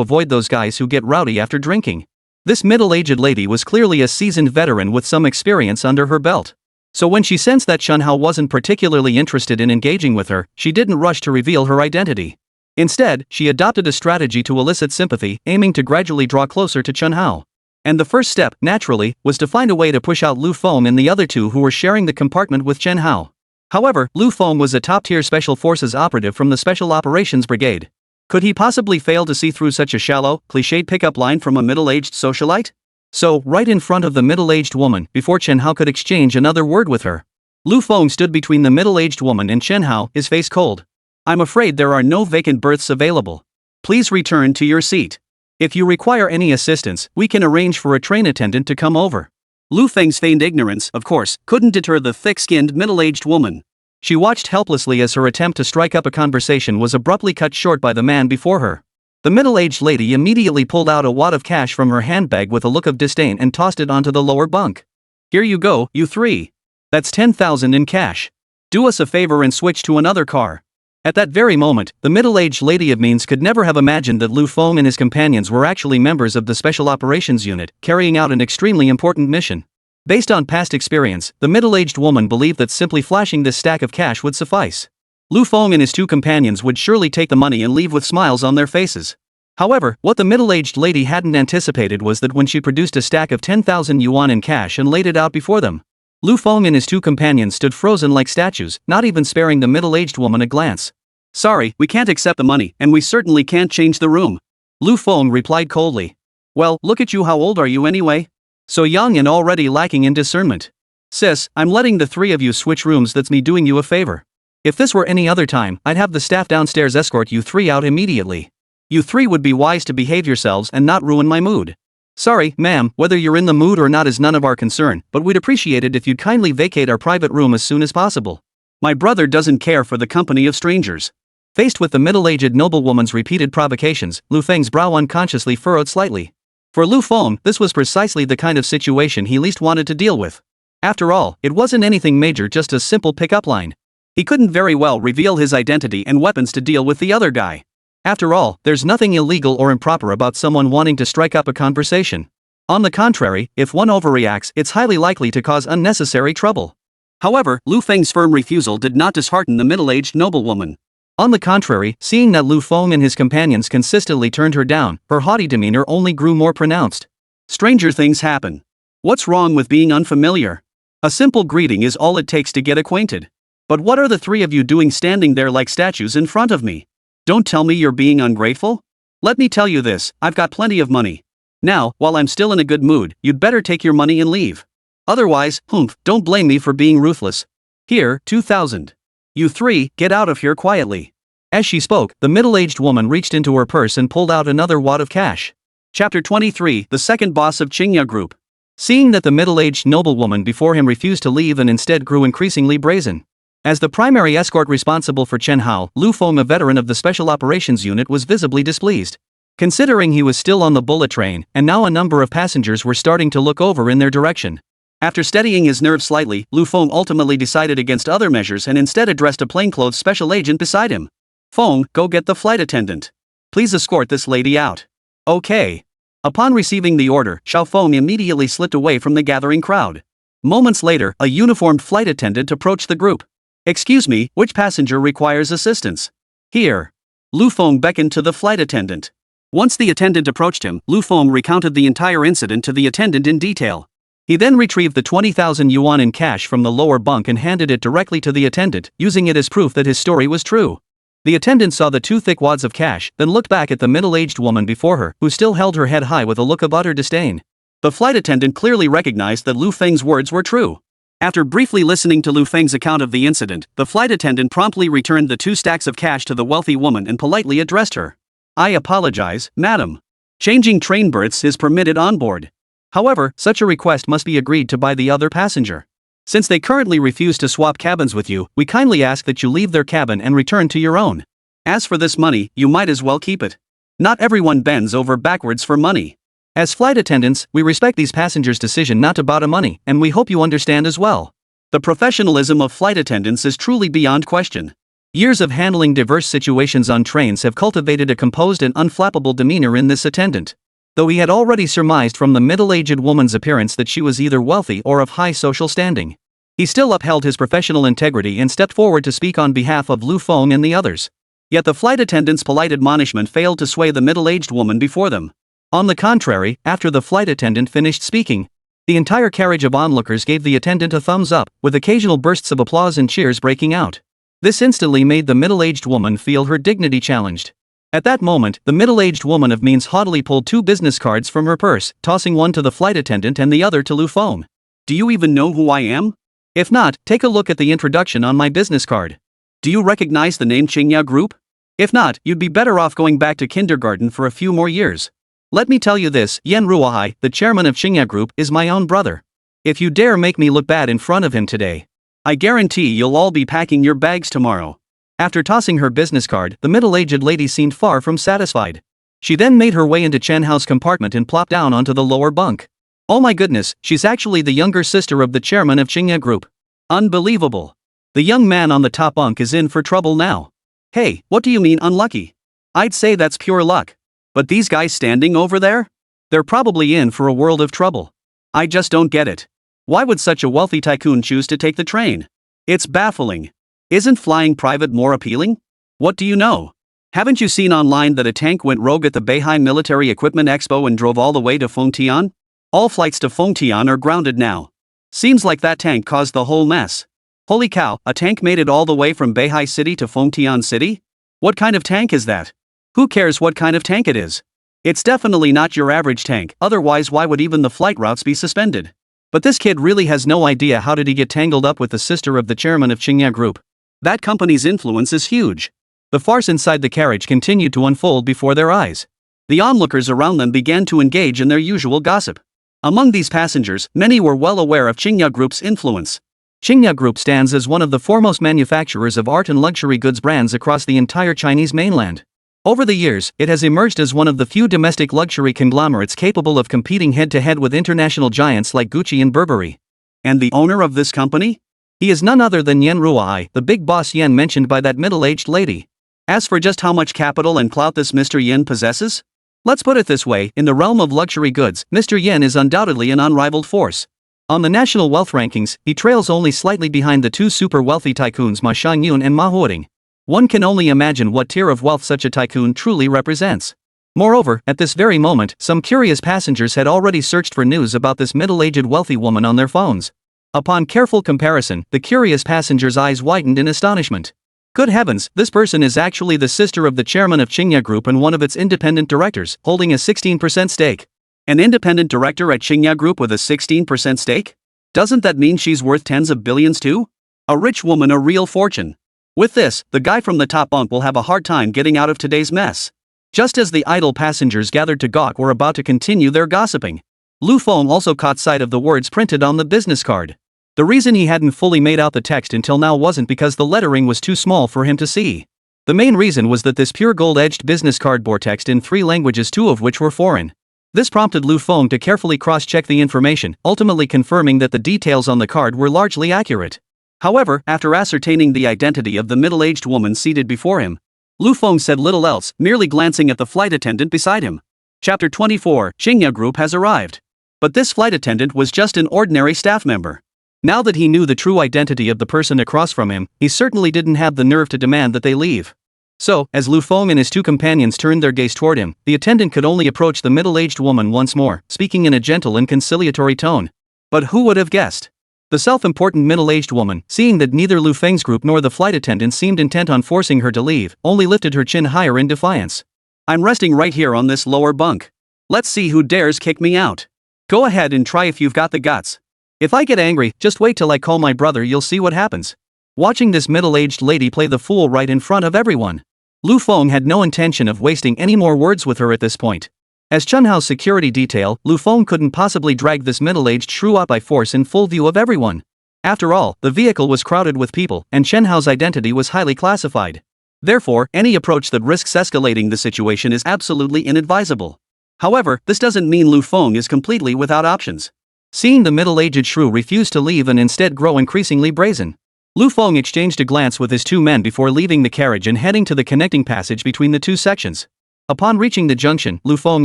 A: avoid those guys who get rowdy after drinking." This middle-aged lady was clearly a seasoned veteran with some experience under her belt. So when she sensed that Chen Hao wasn't particularly interested in engaging with her, she didn't rush to reveal her identity. Instead, she adopted a strategy to elicit sympathy, aiming to gradually draw closer to Chen Hao. And the first step, naturally, was to find a way to push out Lu Feng and the other 2 who were sharing the compartment with Chen Hao. However, Lu Feng was a top-tier Special Forces operative from the Special Operations Brigade. Could he possibly fail to see through such a shallow, cliched pickup line from a middle-aged socialite? So, right in front of the middle-aged woman, before Chen Hao could exchange another word with her, Lu Feng stood between the middle-aged woman and Chen Hao, his face cold. "I'm afraid there are no vacant berths available. Please return to your seat. If you require any assistance, we can arrange for a train attendant to come over." Lu Feng's feigned ignorance, of course, couldn't deter the thick-skinned middle-aged woman. She watched helplessly as her attempt to strike up a conversation was abruptly cut short by the man before her. The middle-aged lady immediately pulled out a wad of cash from her handbag with a look of disdain and tossed it onto the lower bunk. "Here you go, you 3. That's 10,000 in cash. Do us a favor and switch to another car." At that very moment, the middle-aged lady of means could never have imagined that Lu Feng and his companions were actually members of the Special Operations Unit, carrying out an extremely important mission. Based on past experience, the middle-aged woman believed that simply flashing this stack of cash would suffice. Lu Feng and his 2 companions would surely take the money and leave with smiles on their faces. However, what the middle-aged lady hadn't anticipated was that when she produced a stack of 10,000 yuan in cash and laid it out before them, Lu Feng and his 2 companions stood frozen like statues, not even sparing the middle-aged woman a glance. "Sorry, we can't accept the money, and we certainly can't change the room," Lu Feng replied coldly. "Well, look at you, how old are you anyway? So young and already lacking in discernment. Sis, I'm letting the 3 of you switch rooms, that's me doing you a favor. If this were any other time, I'd have the staff downstairs escort you 3 out immediately. You 3 would be wise to behave yourselves and not ruin my mood. Sorry, ma'am, whether you're in the mood or not is none of our concern, but we'd appreciate it if you'd kindly vacate our private room as soon as possible. My brother doesn't care for the company of strangers." Faced with the middle-aged noblewoman's repeated provocations, Lu Feng's brow unconsciously furrowed slightly. For Lu Feng, this was precisely the kind of situation he least wanted to deal with. After all, it wasn't anything major, just a simple pickup line. He couldn't very well reveal his identity and weapons to deal with the other guy. After all, there's nothing illegal or improper about someone wanting to strike up a conversation. On the contrary, if one overreacts, it's highly likely to cause unnecessary trouble. However, Lu Feng's firm refusal did not dishearten the middle-aged noblewoman. On the contrary, seeing that Lu Feng and his companions consistently turned her down, her haughty demeanor only grew more pronounced. "Stranger things happen.
B: What's wrong with being unfamiliar? A simple greeting is all it takes to get acquainted. But what are the three of you doing standing there like statues in front of me? Don't tell me you're being ungrateful? Let me tell you this, I've got plenty of money. Now, while I'm still in a good mood, you'd better take your money and leave. Otherwise, don't blame me for being ruthless. Here, 2,000. You three, get out of here quietly. As she spoke, the middle-aged woman reached into her purse and pulled out another wad of cash. Chapter 23, the second boss of Qingya Group. Seeing that the middle-aged noblewoman before him refused to leave and instead grew increasingly brazen. As the primary escort responsible for Chen Hao, Lu Feng, a veteran of the Special Operations Unit, was visibly displeased. Considering he was still on the bullet train, and now a number of passengers were starting to look over in their direction. After steadying his nerves slightly, Lu Feng ultimately decided against other measures and instead addressed a plainclothes special agent beside him. Feng, go get the flight attendant. Please escort this lady out. Okay. Upon receiving the order, Xiao Feng immediately slipped away from the gathering crowd. Moments later, a uniformed flight attendant approached the group. Excuse me, which passenger requires assistance? Here. Lu Feng beckoned to the flight attendant. Once the attendant approached him, Lu Feng recounted the entire incident to the attendant in detail. He then retrieved the 20,000 yuan in cash from the lower bunk and handed it directly to the attendant, using it as proof that his story was true. The attendant saw the two thick wads of cash, then looked back at the middle-aged woman before her, who still held her head high with a look of utter disdain. The flight attendant clearly recognized that Lu Feng's words were true. After briefly listening to Lu Feng's account of the incident, the flight attendant promptly returned the 2 stacks of cash to the wealthy woman and politely addressed her. I apologize, madam. Changing train berths is permitted on board. However, such a request must be agreed to by the other passenger. Since they currently refuse to swap cabins with you, we kindly ask that you leave their cabin and return to your own. As for this money, you might as well keep it. Not everyone bends over backwards for money. As flight attendants, we respect these passengers' decision not to bow to money, and we hope you understand as well. The professionalism of flight attendants is truly beyond question. Years of handling diverse situations on trains have cultivated a composed and unflappable demeanor in this attendant. Though he had already surmised from the middle-aged woman's appearance that she was either wealthy or of high social standing, he still upheld his professional integrity and stepped forward to speak on behalf of Lu Feng and the others. Yet the flight attendant's polite admonishment failed to sway the middle-aged woman before them. On the contrary, after the flight attendant finished speaking, the entire carriage of onlookers gave the attendant a thumbs up, with occasional bursts of applause and cheers breaking out. This instantly made the middle-aged woman feel her dignity challenged. At that moment, the middle-aged woman of means haughtily pulled 2 business cards from her purse, tossing one to the flight attendant and the other to Lu Feng. Do you even know who I am? If not, take a look at the introduction on my business card. Do you recognize the name Qingya Group? If not, you'd be better off going back to kindergarten for a few more years. Let me tell you this, Yan Ruohai, the chairman of Qingya Group, is my own brother. If you dare make me look bad in front of him today, I guarantee you'll all be packing your bags tomorrow. After tossing her business card, the middle-aged lady seemed far from satisfied. She then made her way into Chen Hao's compartment and plopped down onto the lower bunk. Oh my goodness, she's actually the younger sister of the chairman of Qingya Group. Unbelievable. The young man on the top bunk is in for trouble now. Hey, what do you mean unlucky? I'd say that's pure luck. But these guys standing over there? They're probably in for a world of trouble. I just don't get it. Why would such a wealthy tycoon choose to take the train? It's baffling. Isn't flying private more appealing? What do you know? Haven't you seen online that a tank went rogue at the Beihai Military Equipment Expo and drove all the way to Fengtian? All flights to Fengtian are grounded now. Seems like that tank caused the whole mess. Holy cow, a tank made it all the way from Beihai City to Fengtian City? What kind of tank is that? Who cares what kind of tank it is? It's definitely not your average tank, otherwise why would even the flight routes be suspended? But this kid really has no idea how did he get tangled up with the sister of the chairman of Qingya Group. That company's influence is huge. The farce inside the carriage continued to unfold before their eyes. The onlookers around them began to engage in their usual gossip. Among these passengers, many were well aware of Qingya Group's influence. Qingya Group stands as one of the foremost manufacturers of art and luxury goods brands across the entire Chinese mainland. Over the years, it has emerged as one of the few domestic luxury conglomerates capable of competing head-to-head with international giants like Gucci and Burberry. And the owner of this company? He is none other than Yan Ruohai, the big boss Yan mentioned by that middle-aged lady. As for just how much capital and clout this Mr. Yan possesses? Let's put it this way, in the realm of luxury goods, Mr. Yan is undoubtedly an unrivaled force. On the national wealth rankings, he trails only slightly behind the 2 super-wealthy tycoons Ma Shangyun and Ma Huoding. One can only imagine what tier of wealth such a tycoon truly represents.
A: Moreover, at this very moment, some curious passengers had already searched for news about this middle-aged wealthy woman on their phones. Upon careful comparison, the curious passengers' eyes widened in astonishment. Good heavens, this person is actually the sister of the chairman of Qingya Group and one of its independent directors, holding a 16% stake. An independent director at Qingya Group with a 16% stake? Doesn't that mean she's worth tens of billions too? A rich woman, a real fortune. With this, the guy from the top bunk will have a hard time getting out of today's mess. Just as the idle passengers gathered to gawk were about to continue their gossiping, Lu Feng also caught sight of the words printed on the business card. The reason he hadn't fully made out the text until now wasn't because the lettering was too small for him to see. The main reason was that this pure gold-edged business card bore text in 3 languages, 2 of which were foreign. This prompted Lu Feng to carefully cross-check the information, ultimately confirming that the details on the card were largely accurate. However, after ascertaining the identity of the middle-aged woman seated before him, Lu Feng said little else, merely glancing at the flight attendant beside him. Chapter 24, Qingya Group has arrived. But this flight attendant was just an ordinary staff member. Now that he knew the true identity of the person across from him, he certainly didn't have the nerve to demand that they leave. So, as Lu Feng and his 2 companions turned their gaze toward him, the attendant could only approach the middle-aged woman once more, speaking in a gentle and conciliatory tone. But who would have guessed? The self-important middle-aged woman, seeing that neither Lu Feng's group nor the flight attendant seemed intent on forcing her to leave, only lifted her chin higher in defiance. I'm resting right here on this lower bunk. Let's see who dares kick me out. Go ahead and try if you've got the guts. If I get angry, just wait till I call my brother, you'll see what happens. Watching this middle-aged lady play the fool right in front of everyone, Lu Feng had no intention of wasting any more words with her at this point. As Chunhao's security detail, Lu Feng couldn't possibly drag this middle-aged shrew out by force in full view of everyone. After all, the vehicle was crowded with people, and Chunhao's identity was highly classified. Therefore, any approach that risks escalating the situation is absolutely inadvisable. However, this doesn't mean Lu Feng is completely without options. Seeing the middle-aged shrew refuse to leave and instead grow increasingly brazen, Lu Feng exchanged a glance with his 2 men before leaving the carriage and heading to the connecting passage between the 2 sections. Upon reaching the junction, Lu Feng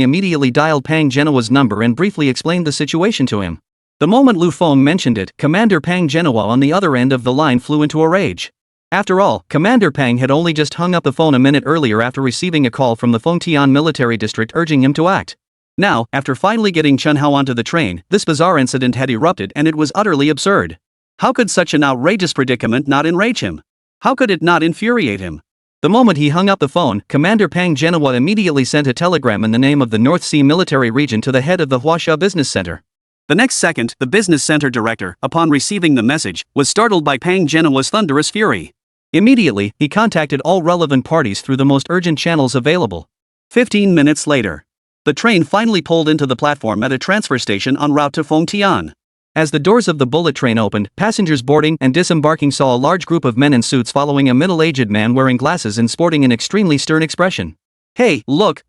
A: immediately dialed Pang Genoa's number and briefly explained the situation to him. The moment Lu Feng mentioned it, Commander Pang Genoa on the other end of the line flew into a rage. After all, Commander Pang had only just hung up the phone a minute earlier after receiving a call from the Fengtian military district urging him to act. Now, after finally getting Chunhao onto the train, this bizarre incident had erupted and it was utterly absurd. How could such an outrageous predicament not enrage him? How could it not infuriate him? The moment he hung up the phone, Commander Pang Genoa immediately sent a telegram in the name of the North Sea Military Region to the head of the Huaxia Business Center. The next second, the business center director, upon receiving the message, was startled by Pang Genoa's thunderous fury. Immediately, he contacted all relevant parties through the most urgent channels available. 15 minutes later, the train finally pulled into the platform at a transfer station en route to Fengtian. As the doors of the bullet train opened, passengers boarding and disembarking saw a large group of men in suits following a middle-aged man wearing glasses and sporting an extremely stern expression. Hey, look!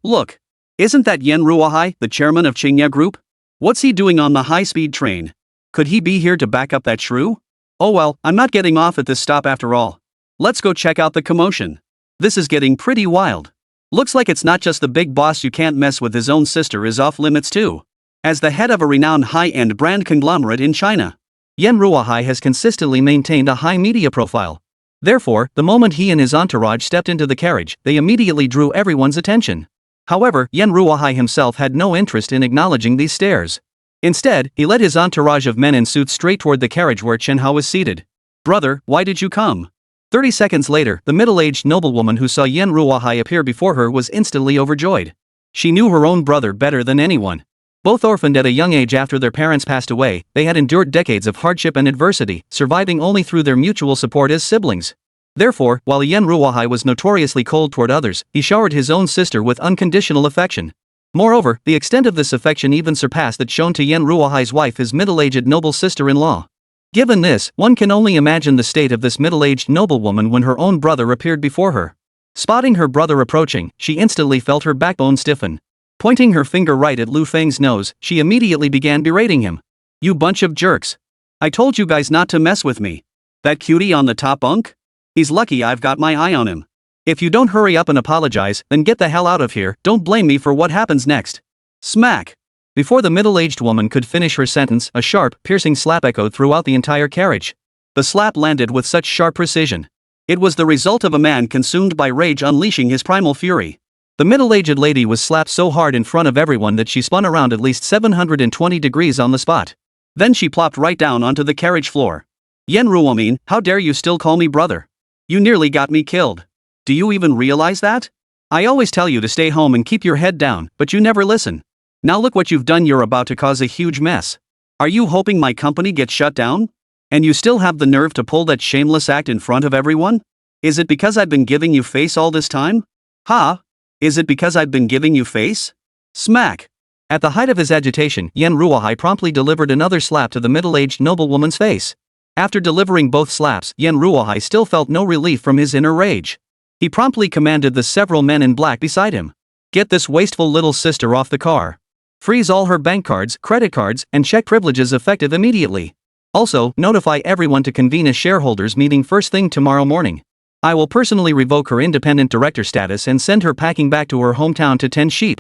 A: Isn't that Yan Ruohai, the chairman of Qingya Group? What's he doing on the high-speed train? Could he be here to back up that shrew? Oh well, I'm not getting off at this stop after all. Let's go check out the commotion. This is getting pretty wild. Looks like it's not just the big boss you can't mess with, his own sister is off limits too. As the head of a renowned high-end brand conglomerate in China, Yan Ruohai has consistently maintained a high media profile. Therefore, the moment he and his entourage stepped into the carriage, they immediately drew everyone's attention. However, Yan Ruohai himself had no interest in acknowledging these stares. Instead, he led his entourage of men in suits straight toward the carriage where Chenhao was seated. Brother, why did you come? 30 seconds later, the middle-aged noblewoman who saw Yan Ruohai appear before her was instantly overjoyed. She knew her own brother better than anyone. Both orphaned at a young age after their parents passed away, they had endured decades of hardship and adversity, surviving only through their mutual support as siblings. Therefore, while Yan Ruohai was notoriously cold toward others, he showered his own sister with unconditional affection. Moreover, the extent of this affection even surpassed that shown to Yan Ruohai's wife, his middle-aged noble sister-in-law. Given this, one can only imagine the state of this middle-aged noblewoman when her own brother appeared before her. Spotting her brother approaching, she instantly felt her backbone stiffen. Pointing her finger right at Lu Feng's nose, she immediately began berating him. You bunch of jerks. I told you guys not to mess with me. That cutie on the top bunk? He's lucky I've got my eye on him. If you don't hurry up and apologize, then get the hell out of here, don't blame me for what happens next. Smack! Before the middle-aged woman could finish her sentence, a sharp, piercing slap echoed throughout the entire carriage. The slap landed with such sharp precision. It was the result of a man consumed by rage unleashing his primal fury. The middle-aged lady was slapped so hard in front of everyone that she spun around at least 720 degrees on the spot.
B: Then she plopped right down onto the carriage floor. Yen Ruomin, how dare you still call me brother? You nearly got me killed. Do you even realize that? I always tell you to stay home and keep your head down, but you never listen. Now look what you've done, you're about to cause a huge mess. Are you hoping my company gets shut down? And you still have the nerve to pull that shameless act in front of everyone? Is it because I've been giving you face all this time? Ha? Is it because I've been giving you face? Smack!
A: At the height of his agitation, Yen Ruohai promptly delivered another slap to the middle-aged noblewoman's face. After delivering both slaps, Yen Ruohai still felt no relief from his inner rage. He promptly commanded the several men in black beside him. Get this wasteful little sister off the car. Freeze all her bank cards, credit cards, and check privileges effective immediately. Also, notify everyone to convene a shareholders meeting first thing tomorrow morning. I will personally revoke her independent director status and send her packing back to her hometown to tend sheep.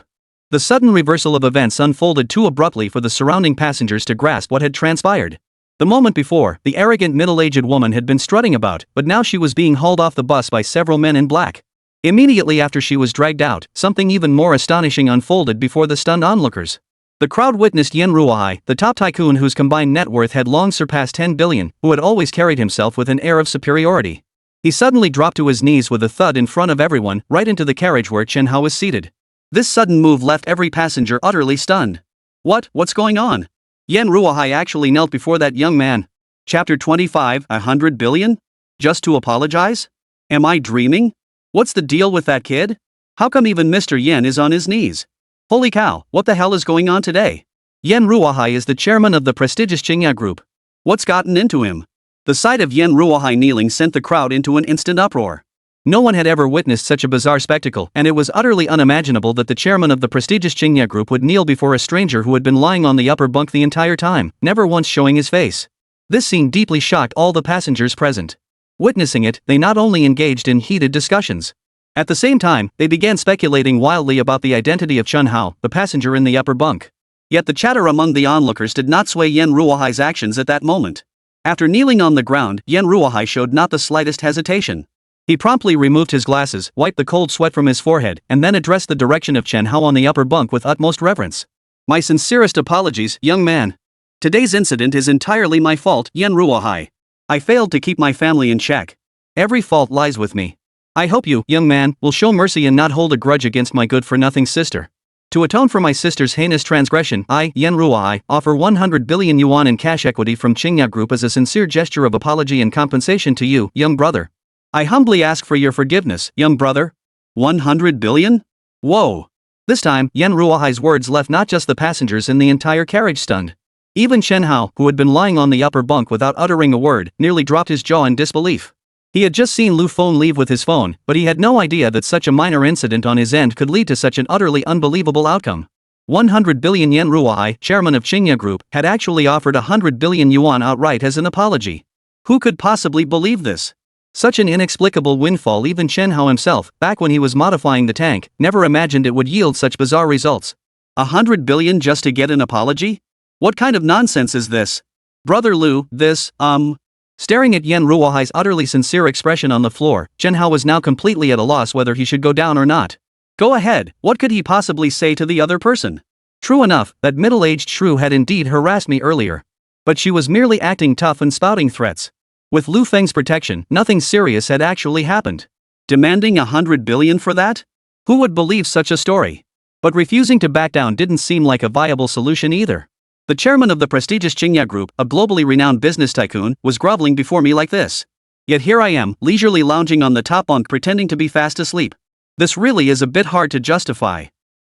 A: The sudden reversal of events unfolded too abruptly for the surrounding passengers to grasp what had transpired. The moment before, the arrogant middle-aged woman had been strutting about, but now she was being hauled off the bus by several men in black. Immediately after she was dragged out, something even more astonishing unfolded before the stunned onlookers. The crowd witnessed Yen Ruohai, the top tycoon whose combined net worth had long surpassed 10 billion, who had always carried himself with an air of superiority. He suddenly dropped to his knees with a thud in front of everyone, right into the carriage where Chen Hao was seated. This sudden move left every passenger utterly stunned. What's going on? Yen Ruohai actually knelt before that young man. Chapter 25, 100 billion? Just to apologize? Am I dreaming? What's the deal with that kid? How come even Mr. Yen is on his knees? Holy cow, what the hell is going on today? Yen Ruohai is the chairman of the prestigious Qingya Group. What's gotten into him? The sight of Yen Ruohai kneeling sent the crowd into an instant uproar. No one had ever witnessed such a bizarre spectacle, and it was utterly unimaginable that the chairman of the prestigious Qingya Group would kneel before a stranger who had been lying on the upper bunk the entire time, never once showing his face. This scene deeply shocked all the passengers present. Witnessing it, they not only engaged in heated discussions. At the same time, they began speculating wildly about the identity of Chen Hao, the passenger in the upper bunk. Yet the chatter among the onlookers did not sway Yen Ruohai's actions at that moment. After kneeling on the ground, Yen Ruohai showed not the slightest hesitation. He promptly removed his glasses, wiped the cold sweat from his forehead, and then addressed the direction of Chen Hao on the upper bunk with utmost reverence. My sincerest apologies, young man. Today's incident is entirely my fault, Yen Ruohai. I failed to keep my family in check. Every fault lies with me. I hope you, young man, will show mercy and not hold a grudge against my good-for-nothing sister. To atone for my sister's heinous transgression, I, Yen Ruohai, offer 100 billion yuan in cash equity from Qingya Group as a sincere gesture of apology and compensation to you, young brother. I humbly ask for your forgiveness, young brother. 100 billion? Whoa! This time, Yen Ruohai's words left not just the passengers in the entire carriage stunned. Even Chen Hao, who had been lying on the upper bunk without uttering a word, nearly dropped his jaw in disbelief. He had just seen Lu Feng leave with his phone, but he had no idea that such a minor incident on his end could lead to such an utterly unbelievable outcome. 100 billion Yen Ruohai, chairman of Qingya Group, had actually offered 100 billion yuan outright as an apology. Who could possibly believe this? Such an inexplicable windfall, even Chen Hao himself, back when he was modifying the tank, never imagined it would yield such bizarre results. 100 billion just to get an apology? What kind of nonsense is this? Brother Lu, Staring at Yen Ruohai's utterly sincere expression on the floor, Chen Hao was now completely at a loss whether he should go down or not. Go ahead, what could he possibly say to the other person? True enough, that middle-aged shrew had indeed harassed me earlier. But she was merely acting tough and spouting threats. With Lu Feng's protection, nothing serious had actually happened. Demanding 100 billion for that? Who would believe such a story? But refusing to back down didn't seem like a viable solution either. The chairman of the prestigious Qingya Group, a globally renowned business tycoon, was groveling before me like this. Yet here I am, leisurely lounging on the top bunk pretending to be fast asleep. This really is a bit hard to justify.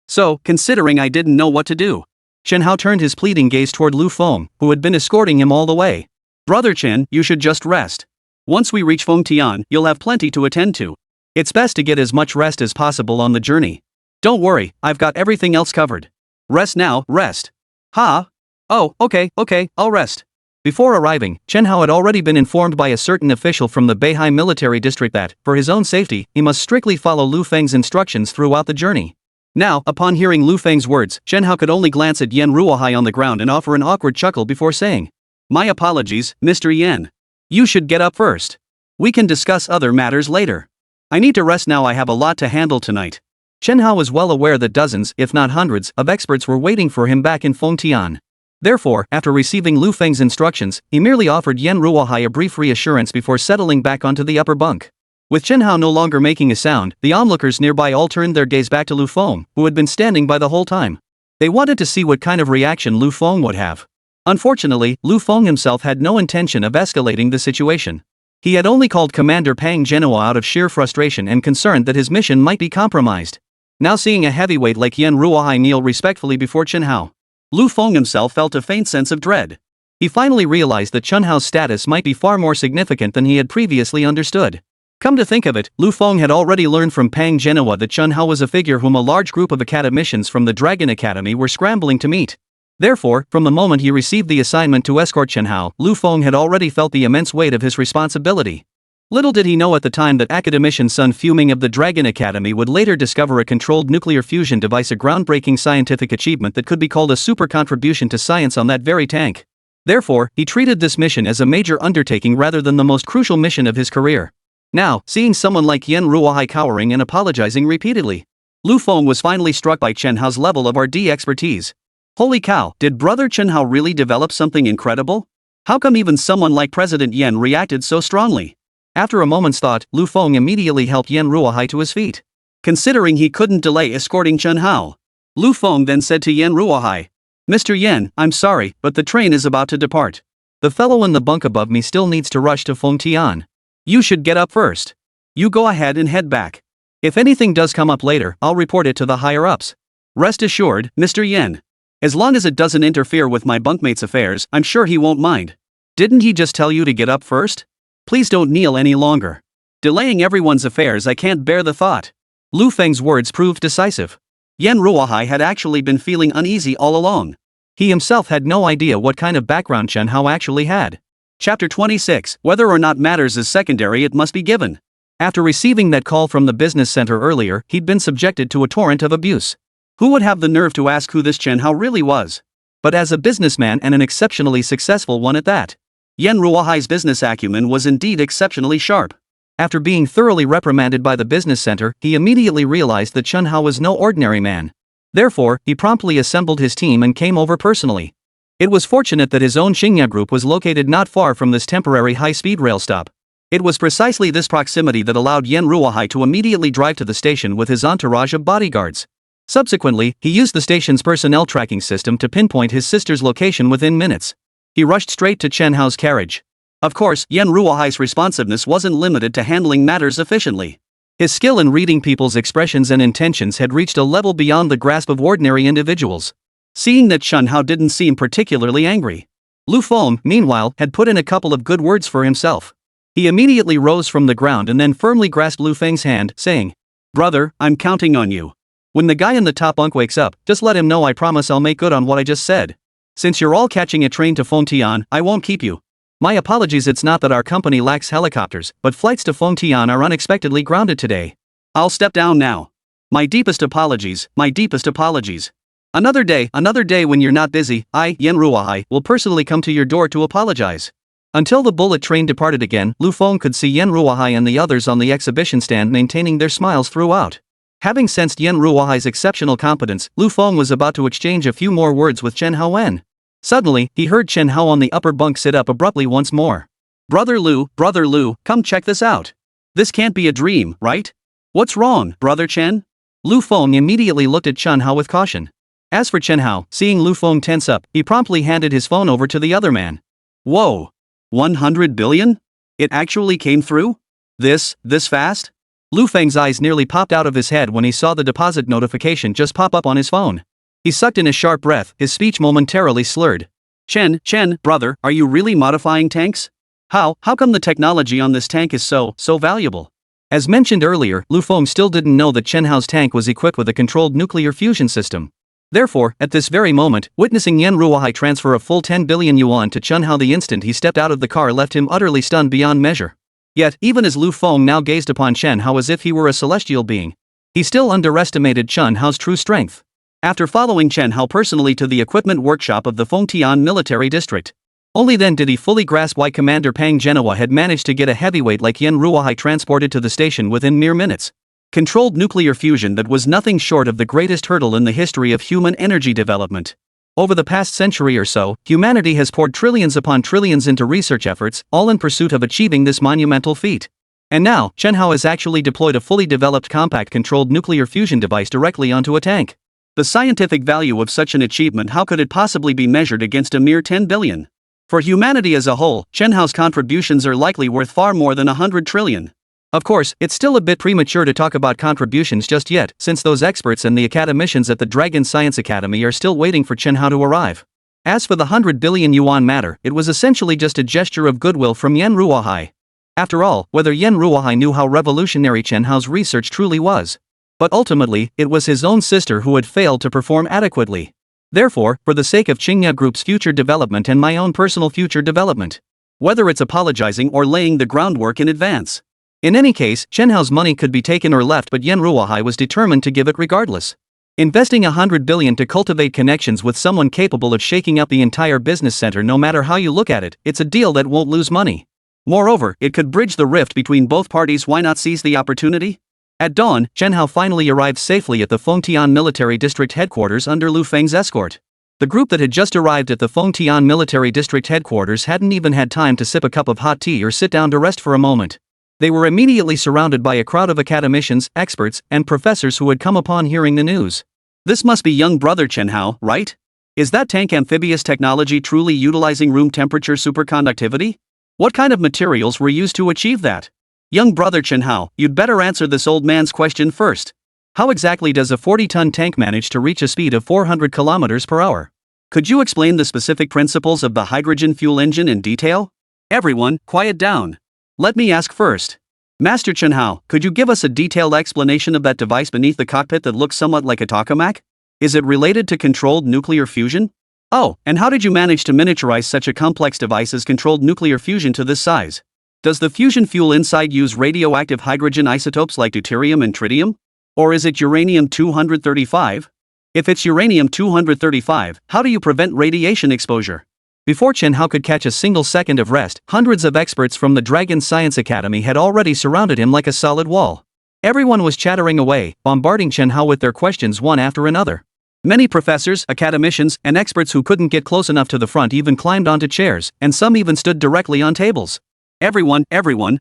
A: So, considering I didn't know what to do, Chen Hao turned his pleading gaze toward Lu Feng, who had been escorting him all the way. Brother Chen, you should just rest. Once we reach Fengtian, you'll have plenty to attend to. It's best to get as much rest as possible on the journey. Don't worry, I've got everything else covered. Rest now, rest. Ha? Oh, okay, I'll rest. Before arriving, Chen Hao had already been informed by a certain official from the Beihai military district that, for his own safety, he must strictly follow Lu Feng's instructions throughout the journey. Now, upon hearing Lu Feng's words, Chen Hao could only glance at Yen Ruohai on the ground and offer an awkward chuckle before saying, My apologies, Mr. Yen. You should get up first. We can discuss other matters later. I need to rest now, I have a lot to handle tonight. Chen Hao was well aware that dozens, if not hundreds, of experts were waiting for him back in Fengtian. Therefore, after receiving Lu Feng's instructions, he merely offered Yan Ruohai a brief reassurance before settling back onto the upper bunk. With Chen Hao no longer making a sound, the onlookers nearby all turned their gaze back to Lu Feng, who had been standing by the whole time. They wanted to see what kind of reaction Lu Feng would have. Unfortunately, Lu Feng himself had no intention of escalating the situation. He had only called Commander Pang Genoa out of sheer frustration and concerned that his mission might be compromised. Now seeing a heavyweight like Yan Ruohai kneel respectfully before Chen Hao, Lu Feng himself felt a faint sense of dread. He finally realized that Chen Hao's status might be far more significant than he had previously understood. Come to think of it, Lu Feng had already learned from Pang Genoa that Chen Hao was a figure whom a large group of academicians from the Dragon Academy were scrambling to meet. Therefore, from the moment he received the assignment to escort Chen Hao, Lu Feng had already felt the immense weight of his responsibility. Little did he know at the time that academician Sun Fuming of the Dragon Academy would later discover a controlled nuclear fusion device, a groundbreaking scientific achievement that could be called a super contribution to science on that very tank. Therefore, he treated this mission as a major undertaking rather than the most crucial mission of his career. Now, seeing someone like Yan Ruohai cowering and apologizing repeatedly, Lu Feng was finally struck by Chen Hao's level of RD expertise. Holy cow, did brother Chen Hao really develop something incredible? How come even someone like President Yan reacted so strongly? After a moment's thought, Lu Feng immediately helped Yan Ruohai to his feet. Considering he couldn't delay escorting Chen Hao, Lu Feng then said to Yan Ruohai, "Mr. Yan, I'm sorry, but the train is about to depart. The fellow in the bunk above me still needs to rush to Fengtian. You should get up first. You go ahead and head back. If anything does come up later, I'll report it to the higher-ups. Rest assured, Mr. Yan. As long as it doesn't interfere with my bunkmate's affairs, I'm sure he won't mind. Didn't he just tell you to get up first? Please don't kneel any longer. Delaying everyone's affairs, I can't bear the thought." Lu Feng's words proved decisive. Yan Ruohai had actually been feeling uneasy all along. He himself had no idea what kind of background Chen Hao actually had. Chapter 26, Whether or not matters is secondary, it must be given. After receiving that call from the business center earlier, he'd been subjected to a torrent of abuse. Who would have the nerve to ask who this Chen Hao really was? But as a businessman and an exceptionally successful one at that, Yan Ruohai's business acumen was indeed exceptionally sharp. After being thoroughly reprimanded by the business center, he immediately realized that Chen Hao was no ordinary man. Therefore, he promptly assembled his team and came over personally. It was fortunate that his own Xingya group was located not far from this temporary high-speed rail stop. It was precisely this proximity that allowed Yan Ruohai to immediately drive to the station with his entourage of bodyguards. Subsequently, he used the station's personnel tracking system to pinpoint his sister's location within minutes. He rushed straight to Chen Hao's carriage. Of course, Yan Ruohai's responsiveness wasn't limited to handling matters efficiently. His skill in reading people's expressions and intentions had reached a level beyond the grasp of ordinary individuals. Seeing that Chen Hao didn't seem particularly angry, Lu Feng, meanwhile, had put in a couple of good words for himself. He immediately rose from the ground and then firmly grasped Lu Feng's hand, saying, "Brother, I'm counting on you. When the guy in the top bunk wakes up, just let him know I promise I'll make good on what I just said. Since you're all catching a train to Fengtian, I won't keep you. My apologies, it's not that our company lacks helicopters, but flights to Fengtian are unexpectedly grounded today. I'll step down now. My deepest apologies, my deepest apologies. Another day when you're not busy, I, Yan Ruohai, will personally come to your door to apologize." Until the bullet train departed again, Lu Feng could see Yan Ruohai and the others on the exhibition stand maintaining their smiles throughout. Having sensed Yan Ruohai's exceptional competence, Lu Feng was about to exchange a few more words with Chen Hao when suddenly, he heard Chen Hao on the upper bunk sit up abruptly once more. Brother Lu, come check this out. This can't be a dream, right? What's wrong, Brother Chen?" Lu Feng immediately looked at Chen Hao with caution. As for Chen Hao, seeing Lu Feng tense up, he promptly handed his phone over to the other man. Whoa! 100 billion? It actually came through? This fast? Lu Feng's eyes nearly popped out of his head when he saw the deposit notification just pop up on his phone. He sucked in a sharp breath, his speech momentarily slurred. Chen, brother, are you really modifying tanks? How come the technology on this tank is so valuable? As mentioned earlier, Lu Feng still didn't know that Chen Hao's tank was equipped with a controlled nuclear fusion system. Therefore, at this very moment, witnessing Yan Ruohai transfer a full 10 billion yuan to Chen Hao the instant he stepped out of the car left him utterly stunned beyond measure. Yet, even as Lu Feng now gazed upon Chen Hao as if he were a celestial being, he still underestimated Chen Hao's true strength. After following Chen Hao personally to the equipment workshop of the Fengtian military district, only then did he fully grasp why Commander Pang Genoa had managed to get a heavyweight like Yan Ruohai transported to the station within mere minutes.
B: Controlled nuclear fusion that was nothing short of the greatest hurdle in the history of human energy development. Over the past century or so, humanity has poured trillions upon trillions into research efforts, all in pursuit of achieving this monumental feat. And now, Chen Hao has actually deployed a fully developed compact controlled nuclear fusion device directly onto a tank. The scientific value of such an achievement, how could it possibly be measured against a mere 10 billion? For humanity as a whole, Chen Hao's contributions are likely worth far more than 100 trillion. Of course, it's still a bit premature to talk about contributions just yet, since those experts and the academicians at the Dragon Science Academy are still waiting for Chen Hao to arrive. As for the 100 billion yuan matter, it was essentially just a gesture of goodwill from Yan Ruohai. After all, whether Yan Ruohai knew how revolutionary Chen Hao's research truly was. But ultimately, it was his own sister who had failed to perform adequately. Therefore, for the sake of Qingya Group's future development and my own personal future development, whether it's apologizing or laying the groundwork in advance. In any case, Chen Hao's money could be taken or left, but Yan Ruohai was determined to give it regardless. Investing 100 billion to cultivate connections with someone capable of shaking up the entire business center, no matter how you look at it, it's a deal that won't lose money. Moreover, it could bridge the rift between both parties. Why not seize the opportunity? At dawn, Chen Hao finally arrived safely at the Fengtian Military District headquarters under Lu Feng's escort. The group that had just arrived at the Fengtian Military District headquarters hadn't even had time to sip a cup of hot tea or sit down to rest for a moment. They were immediately surrounded by a crowd of academicians, experts, and professors who had come upon hearing the news. This must be young brother Chen Hao, right? Is that tank amphibious technology truly utilizing room temperature superconductivity? What kind of materials were used to achieve that? Young brother Chen Hao, you'd better answer this old man's question first. How exactly does a 40-ton tank manage to reach a speed of 400 kilometers per hour? Could you explain the specific principles of the hydrogen fuel engine in detail? Everyone, quiet down. Let me ask first. Master Chen Hao, could you give us a detailed explanation of that device beneath the cockpit that looks somewhat like a tokamak? Is it related to controlled nuclear fusion? Oh, and how did you manage to miniaturize such a complex device as controlled nuclear fusion to this size? Does the fusion fuel inside use radioactive hydrogen isotopes like deuterium and tritium? Or is it uranium-235? If it's uranium-235, how do you prevent radiation exposure? Before Chen Hao could catch a single second of rest, hundreds of experts from the Dragon Science Academy had already surrounded him like a solid wall. Everyone was chattering away, bombarding Chen Hao with their questions one after another. Many professors, academicians, and experts who couldn't get close enough to the front even climbed onto chairs, and some even stood directly on tables. Everyone,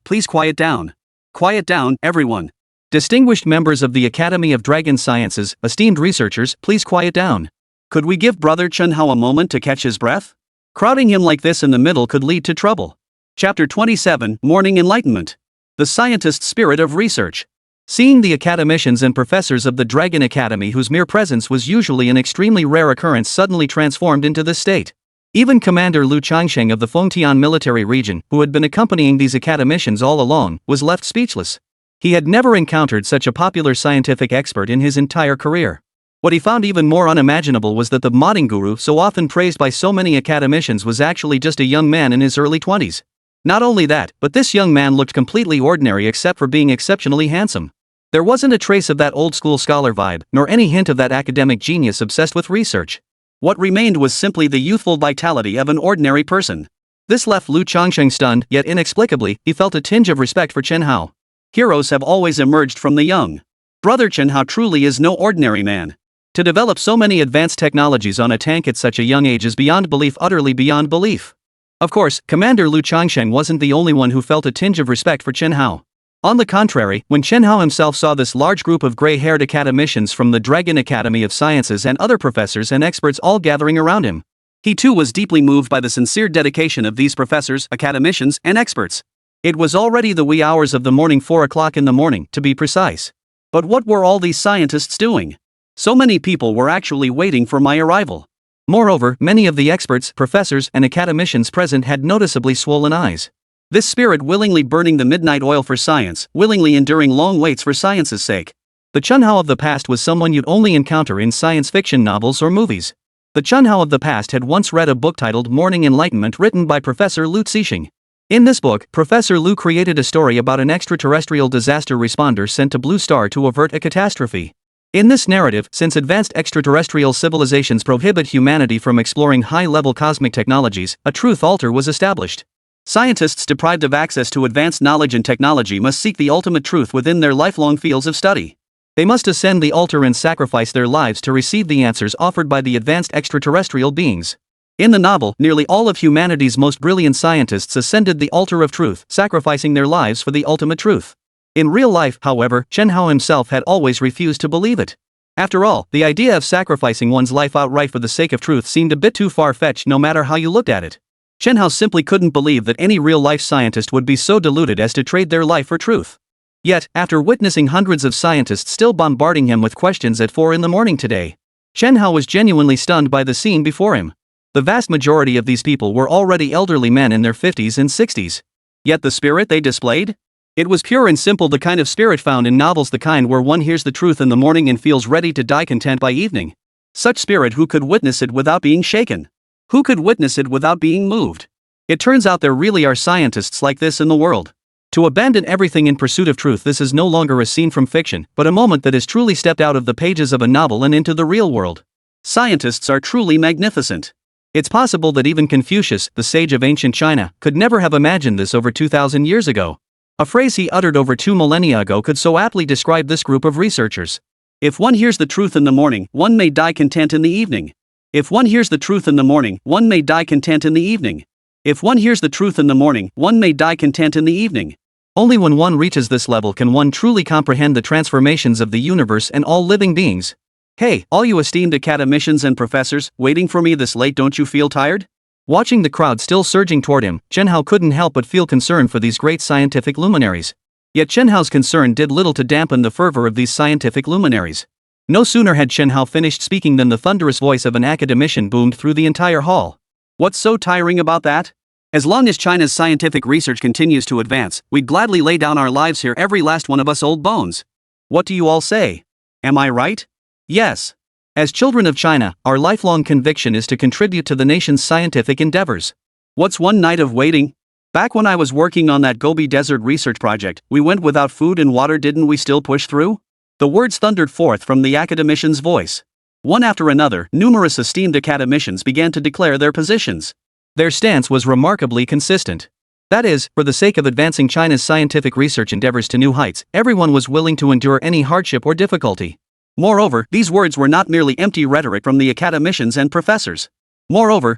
B: please quiet down. Quiet down, everyone. Distinguished members of the Academy of Dragon Sciences, esteemed researchers, please quiet down. Could we give brother Chen Hao a moment to catch his breath? Crowding him like this in the middle could lead to trouble. Chapter 27, Morning Enlightenment. The Scientist's Spirit of Research. Seeing the academicians and professors of the Dragon Academy, whose mere presence was usually an extremely rare occurrence, suddenly transformed into this state. Even Commander Lu Changsheng of the Fengtian military region, who had been accompanying these academicians all along, was left speechless. He had never encountered such a popular scientific expert in his entire career. What he found even more unimaginable was that the modding guru, so often praised by so many academicians, was actually just a young man in his early 20s. Not only that, but this young man looked completely ordinary except for being exceptionally handsome. There wasn't a trace of that old-school scholar vibe, nor any hint of that academic genius obsessed with research. What remained was simply the youthful vitality of an ordinary person. This left Lu Changsheng stunned, yet inexplicably, he felt a tinge of respect for Chen Hao. Heroes have always emerged from the young. Brother Chen Hao truly is no ordinary man. To develop so many advanced technologies on a tank at such a young age is beyond belief, utterly beyond belief. Of course, Commander Lu Changsheng wasn't the only one who felt a tinge of respect for Chen Hao. On the contrary, when Chen Hao himself saw this large group of gray-haired academicians from the Dragon Academy of Sciences and other professors and experts all gathering around him, he too was deeply moved by the sincere dedication of these professors, academicians, and experts. It was already the wee hours of the morning, 4 o'clock in the morning, to be precise. But what were all these scientists doing? So many people were actually waiting for my arrival. Moreover, many of the experts, professors, and academicians present had noticeably swollen eyes. This spirit willingly burning the midnight oil for science, willingly enduring long waits for science's sake. The Chen Hao of the past was someone you'd only encounter in science fiction novels or movies. The Chen Hao of the past had once read a book titled Morning Enlightenment written by Professor Lu Zixing. In this book, Professor Lu created a story about an extraterrestrial disaster responder sent to Blue Star to avert a catastrophe. In this narrative, since advanced extraterrestrial civilizations prohibit humanity from exploring high-level cosmic technologies, a truth altar was established. Scientists deprived of access to advanced knowledge and technology must seek the ultimate truth within their lifelong fields of study. They must ascend the altar and sacrifice their lives to receive the answers offered by the advanced extraterrestrial beings. In the novel, nearly all of humanity's most brilliant scientists ascended the altar of truth, sacrificing their lives for the ultimate truth. In real life, however, Chen Hao himself had always refused to believe it. After all, the idea of sacrificing one's life outright for the sake of truth seemed a bit too far-fetched no matter how you looked at it. Chen Hao simply couldn't believe that any real-life scientist would be so deluded as to trade their life for truth. Yet, after witnessing hundreds of scientists still bombarding him with questions at 4 in the morning today, Chen Hao was genuinely stunned by the scene before him. The vast majority of these people were already elderly men in their 50s and 60s. Yet the spirit they displayed? It was pure and simple, the kind of spirit found in novels, the kind where one hears the truth in the morning and feels ready to die content by evening. Such spirit, who could witness it without being shaken? Who could witness it without being moved? It turns out there really are scientists like this in the world. To abandon everything in pursuit of truth, this is no longer a scene from fiction, but a moment that has truly stepped out of the pages of a novel and into the real world. Scientists are truly magnificent. It's possible that even Confucius, the sage of ancient China, could never have imagined this over 2,000 years ago. A phrase he uttered over 2 millennia ago could so aptly describe this group of researchers. If one hears the truth in the morning, one may die content in the evening. If one hears the truth in the morning, one may die content in the evening. If one hears the truth in the morning, one may die content in the evening. Only when one reaches this level can one truly comprehend the transformations of the universe and all living beings. Hey, all you esteemed academicians and professors, waiting for me this late, don't you feel tired? Watching the crowd still surging toward him, Chen Hao couldn't help but feel concern for these great scientific luminaries. Yet Chen Hao's concern did little to dampen the fervor of these scientific luminaries. No sooner had Chen Hao finished speaking than the thunderous voice of an academician boomed through the entire hall. What's so tiring about that? As long as China's scientific research continues to advance, we'd gladly lay down our lives here, every last one of us old bones. What do you all say? Am I right? Yes. As children of China, our lifelong conviction is to contribute to the nation's scientific endeavors. What's one night of waiting? Back when I was working on that Gobi Desert research project, we went without food and water, didn't we still push through? The words thundered forth from the academician's voice. One after another, numerous esteemed academicians began to declare their positions. Their stance was remarkably consistent. That is, for the sake of advancing China's scientific research endeavors to new heights, everyone was willing to endure any hardship or difficulty. Moreover, these words were not merely empty rhetoric from the academicians and professors.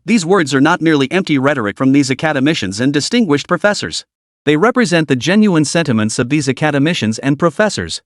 B: These words are not merely empty rhetoric from these academicians and distinguished professors. They represent the genuine sentiments of these academicians and professors.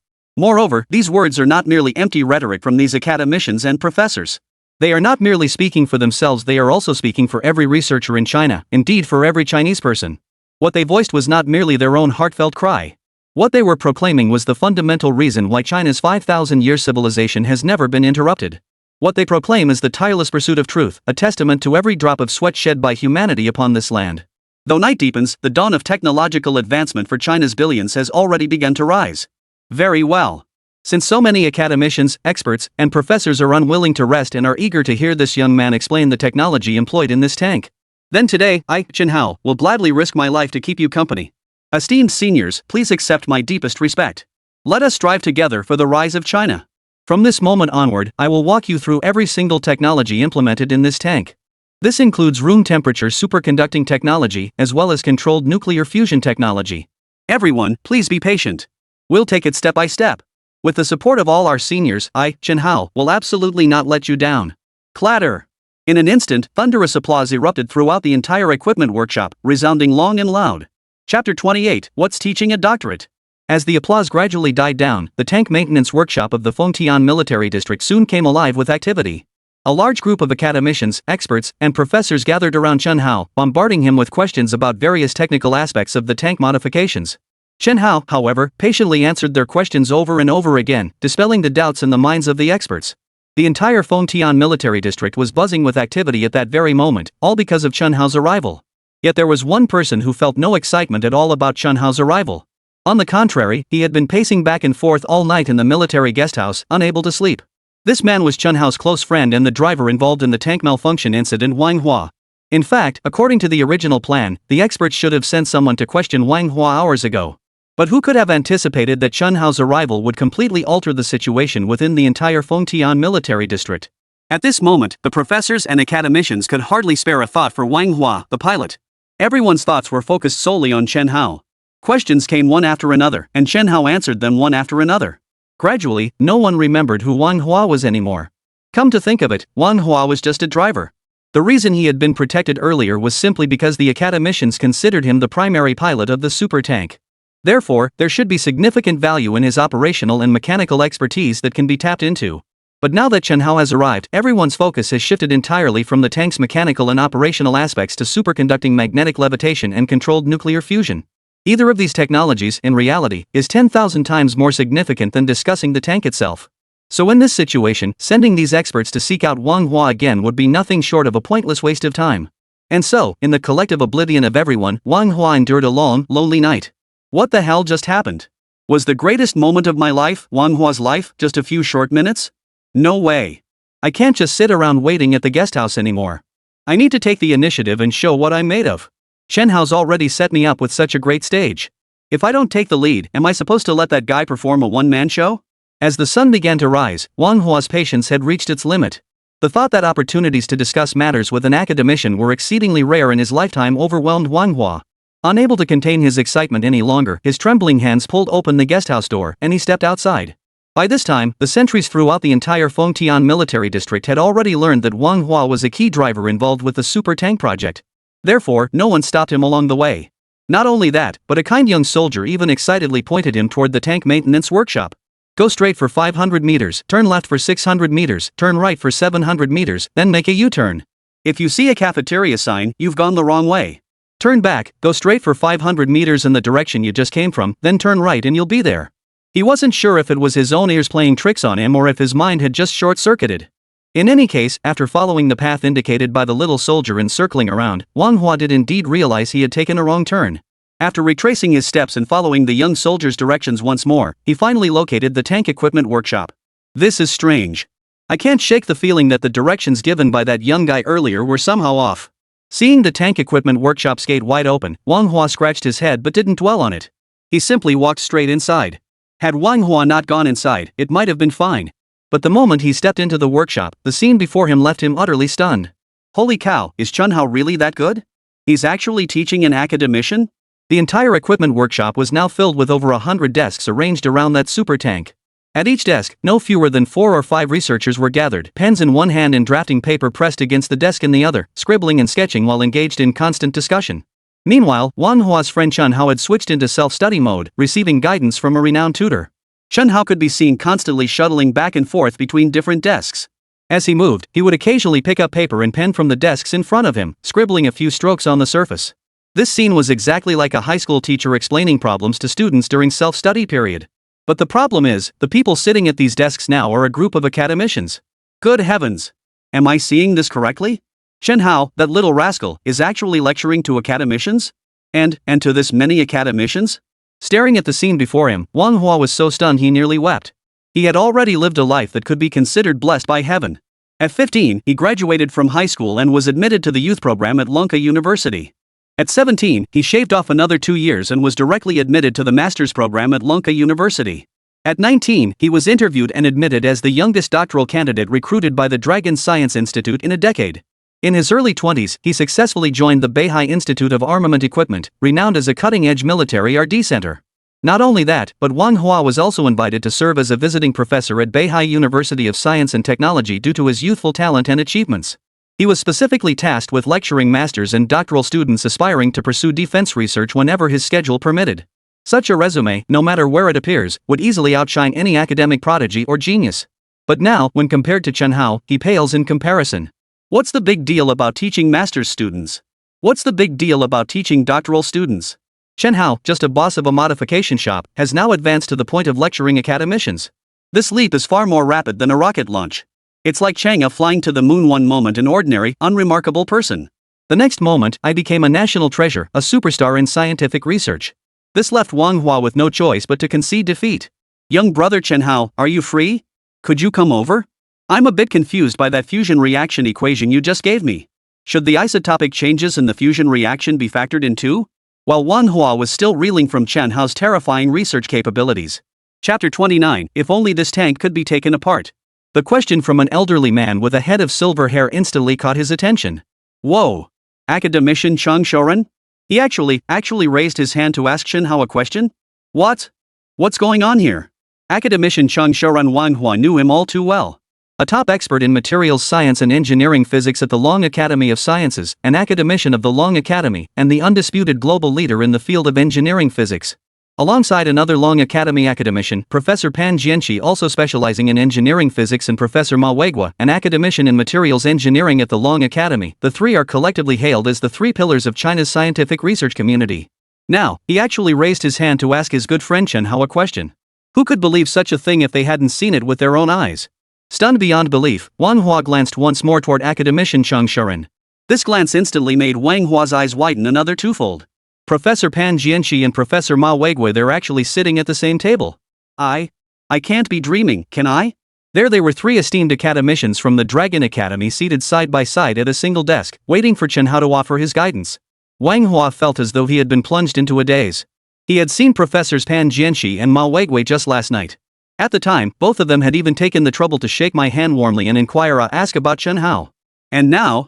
B: These words are not merely empty rhetoric from these academicians and professors. They are not merely speaking for themselves, they are also speaking for every researcher in China, indeed for every Chinese person. What they voiced was not merely their own heartfelt cry. What they were proclaiming was the fundamental reason why China's 5,000-year civilization has never been interrupted. What they proclaim is the tireless pursuit of truth, a testament to every drop of sweat shed by humanity upon this land. Though night deepens, the dawn of technological advancement for China's billions has already begun to rise. Very well. Since so many academicians, experts, and professors are unwilling to rest and are eager to hear this young man explain the technology employed in this tank, then today, I, Chen Hao, will gladly risk my life to keep you company. Esteemed seniors, please accept my deepest respect. Let us strive together for the rise of China. From this moment onward, I will walk you through every single technology implemented in this tank. This includes room temperature superconducting technology, as well as controlled nuclear fusion technology. Everyone, please be patient. We'll take it step by step. With the support of all our seniors, I, Chen Hao, will absolutely not let you down. Clatter! In an instant, thunderous applause erupted throughout the entire equipment workshop, resounding long and loud. Chapter 28, What's Teaching a Doctorate? As the applause gradually died down, the tank maintenance workshop of the Fengtian military district soon came alive with activity. A large group of academicians, experts, and professors gathered around Chen Hao, bombarding him with questions about various technical aspects of the tank modifications. Chen Hao, however, patiently answered their questions over and over again, dispelling the doubts in the minds of the experts. The entire Fengtian military district was buzzing with activity at that very moment, all because of Chen Hao's arrival. Yet there was one person who felt no excitement at all about Chen Hao's arrival. On the contrary, he had been pacing back and forth all night in the military guest house, unable to sleep. This man was Chen Hao's close friend and the driver involved in the tank malfunction incident, Manhwa. In fact, according to the original plan, the experts should have sent someone to question Manhwa hours ago. But who could have anticipated that Chen Hao's arrival would completely alter the situation within the entire Fengtian military district? At this moment, the professors and academicians could hardly spare a thought for Wang Hua, the pilot. Everyone's thoughts were focused solely on Chen Hao. Questions came one after another, and Chen Hao answered them one after another.
A: Gradually, no one remembered who Wang Hua was anymore. Come to think of it, Wang Hua was just a driver. The reason he had been protected earlier was simply because the academicians considered him the primary pilot of the super tank. Therefore, there should be significant value in his operational and mechanical expertise that can be tapped into. But now that Chen Hao has arrived, everyone's focus has shifted entirely from the tank's mechanical and operational aspects to superconducting magnetic levitation and controlled nuclear fusion. Either of these technologies, in reality, is 10,000 times more significant than discussing the tank itself. So in this situation, sending these experts to seek out Wang Hua again would be nothing short of a pointless waste of time. And so, in the collective oblivion of everyone, Wang Hua endured a long, lonely night. What the hell just happened? Was the greatest moment of my life, Wang Hua's life, just a few short minutes? No way. I can't just sit around waiting at the guest house anymore. I need to take the initiative and show what I'm made of. Chen Hao's already set me up with such a great stage. If I don't take the lead, am I supposed to let that guy perform a one-man show? As the sun began to rise, Wang Hua's patience had reached its limit. The thought that opportunities to discuss matters with an academician were exceedingly rare in his lifetime overwhelmed Wang Hua. Unable to contain his excitement any longer, his trembling hands pulled open the guesthouse door, and he stepped outside. By this time, the sentries throughout the entire Fengtian military district had already learned that Wang Hua was a key driver involved with the super tank project. Therefore, no one stopped him along the way. Not only that, but a kind young soldier even excitedly pointed him toward the tank maintenance workshop. Go straight for 500 meters, turn left for 600 meters, turn right for 700 meters, then make a U-turn. If you see a cafeteria sign, you've gone the wrong way. Turn back, go straight for 500 meters in the direction you just came from, then turn right and you'll be there. He wasn't sure if it was his own ears playing tricks on him or if his mind had just short-circuited. In any case, after following the path indicated by the little soldier and circling around, Wang Hua did indeed realize he had taken a wrong turn. After retracing his steps and following the young soldier's directions once more, he finally located the tank equipment workshop. This is strange. I can't shake the feeling that the directions given by that young guy earlier were somehow off. Seeing the tank equipment workshop's gate wide open, Wang Hua scratched his head but didn't dwell on it. He simply walked straight inside. Had Wang Hua not gone inside, it might have been fine. But the moment he stepped into the workshop, the scene before him left him utterly stunned. Holy cow, is Chen Hao really that good? He's actually teaching an academician? The entire equipment workshop was now filled with over 100 desks arranged around that super tank. At each desk, no fewer than 4 or 5 researchers were gathered, pens in one hand and drafting paper pressed against the desk in the other, scribbling and sketching while engaged in constant discussion. Meanwhile, Wang Hua's friend Chen Hao had switched into self-study mode, receiving guidance from a renowned tutor. Chen Hao could be seen constantly shuttling back and forth between different desks. As he moved, he would occasionally pick up paper and pen from the desks in front of him, scribbling a few strokes on the surface. This scene was exactly like a high school teacher explaining problems to students during self-study period. But the problem is, the people sitting at these desks now are a group of academicians. Good heavens! Am I seeing this correctly? Chen Hao, that little rascal, is actually lecturing to academicians? And to this many academicians? Staring at the scene before him, Wang Hua was so stunned he nearly wept. He had already lived a life that could be considered blessed by heaven. At 15, he graduated from high school and was admitted to the youth program at Lunka University. At 17, he shaved off another 2 years and was directly admitted to the master's program at Lunka University. At 19, he was interviewed and admitted as the youngest doctoral candidate recruited by the Dragon Science Institute in a decade. In his early 20s, he successfully joined the Beihai Institute of Armament Equipment, renowned as a cutting-edge military R&D center. Not only that, but Wang Hua was also invited to serve as a visiting professor at Beihai University of Science and Technology due to his youthful talent and achievements. He was specifically tasked with lecturing masters and doctoral students aspiring to pursue defense research whenever his schedule permitted. Such a resume, no matter where it appears, would easily outshine any academic prodigy or genius. But now, when compared to Chen Hao, he pales in comparison. What's the big deal about teaching master's students? What's the big deal about teaching doctoral students? Chen Hao, just a boss of a modification shop, has now advanced to the point of lecturing academicians. This leap is far more rapid than a rocket launch. It's like Chang'e flying to the moon one moment an ordinary, unremarkable person. The next moment, I became a national treasure, a superstar in scientific research. This left Wang Hua with no choice but to concede defeat. Young brother Chen Hao, are you free? Could you come over? I'm a bit confused by that fusion reaction equation you just gave me. Should the isotopic changes in the fusion reaction be factored in too? While Wang Hua was still reeling from Chen Hao's terrifying research capabilities. Chapter 29, If only this tank could be taken apart. The question from an elderly man with a head of silver hair instantly caught his attention. Whoa! Academician Cheng Shoren?
B: He actually raised his hand to ask Chen Hao a question? What? What's going on here? Academician Cheng Shurun Manhwa knew him all too well. A top expert in materials science and engineering physics at the Long Academy of Sciences, an academician of the Long Academy, and the undisputed global leader in the field of engineering physics. Alongside another Long Academy academician, Professor Pan Jianqi, also specializing in engineering physics, and Professor Ma Weiguo, an academician in materials engineering at the Long Academy, the three are collectively hailed as the three pillars of China's scientific research community. Now, he actually raised his hand to ask his good friend Chen Hao a question. Who could believe such a thing if they hadn't seen it with their own eyes? Stunned beyond belief, Wang Hua glanced once more toward academician Cheng Shurun. This glance instantly made Wang Hua's eyes widen another twofold. Professor Pan Jianqi and Professor Ma Weiguo, they're actually sitting at the same table. I can't be dreaming, can I? There they were, three esteemed academicians from the Dragon Academy seated side by side at a single desk, waiting for Chen Hao to offer his guidance. Wang Hua felt as though he had been plunged into a daze. He had seen Professors Pan Jianqi and Ma Weiguo just last night. At the time, both of them had even taken the trouble to shake my hand warmly and ask about Chen Hao. And now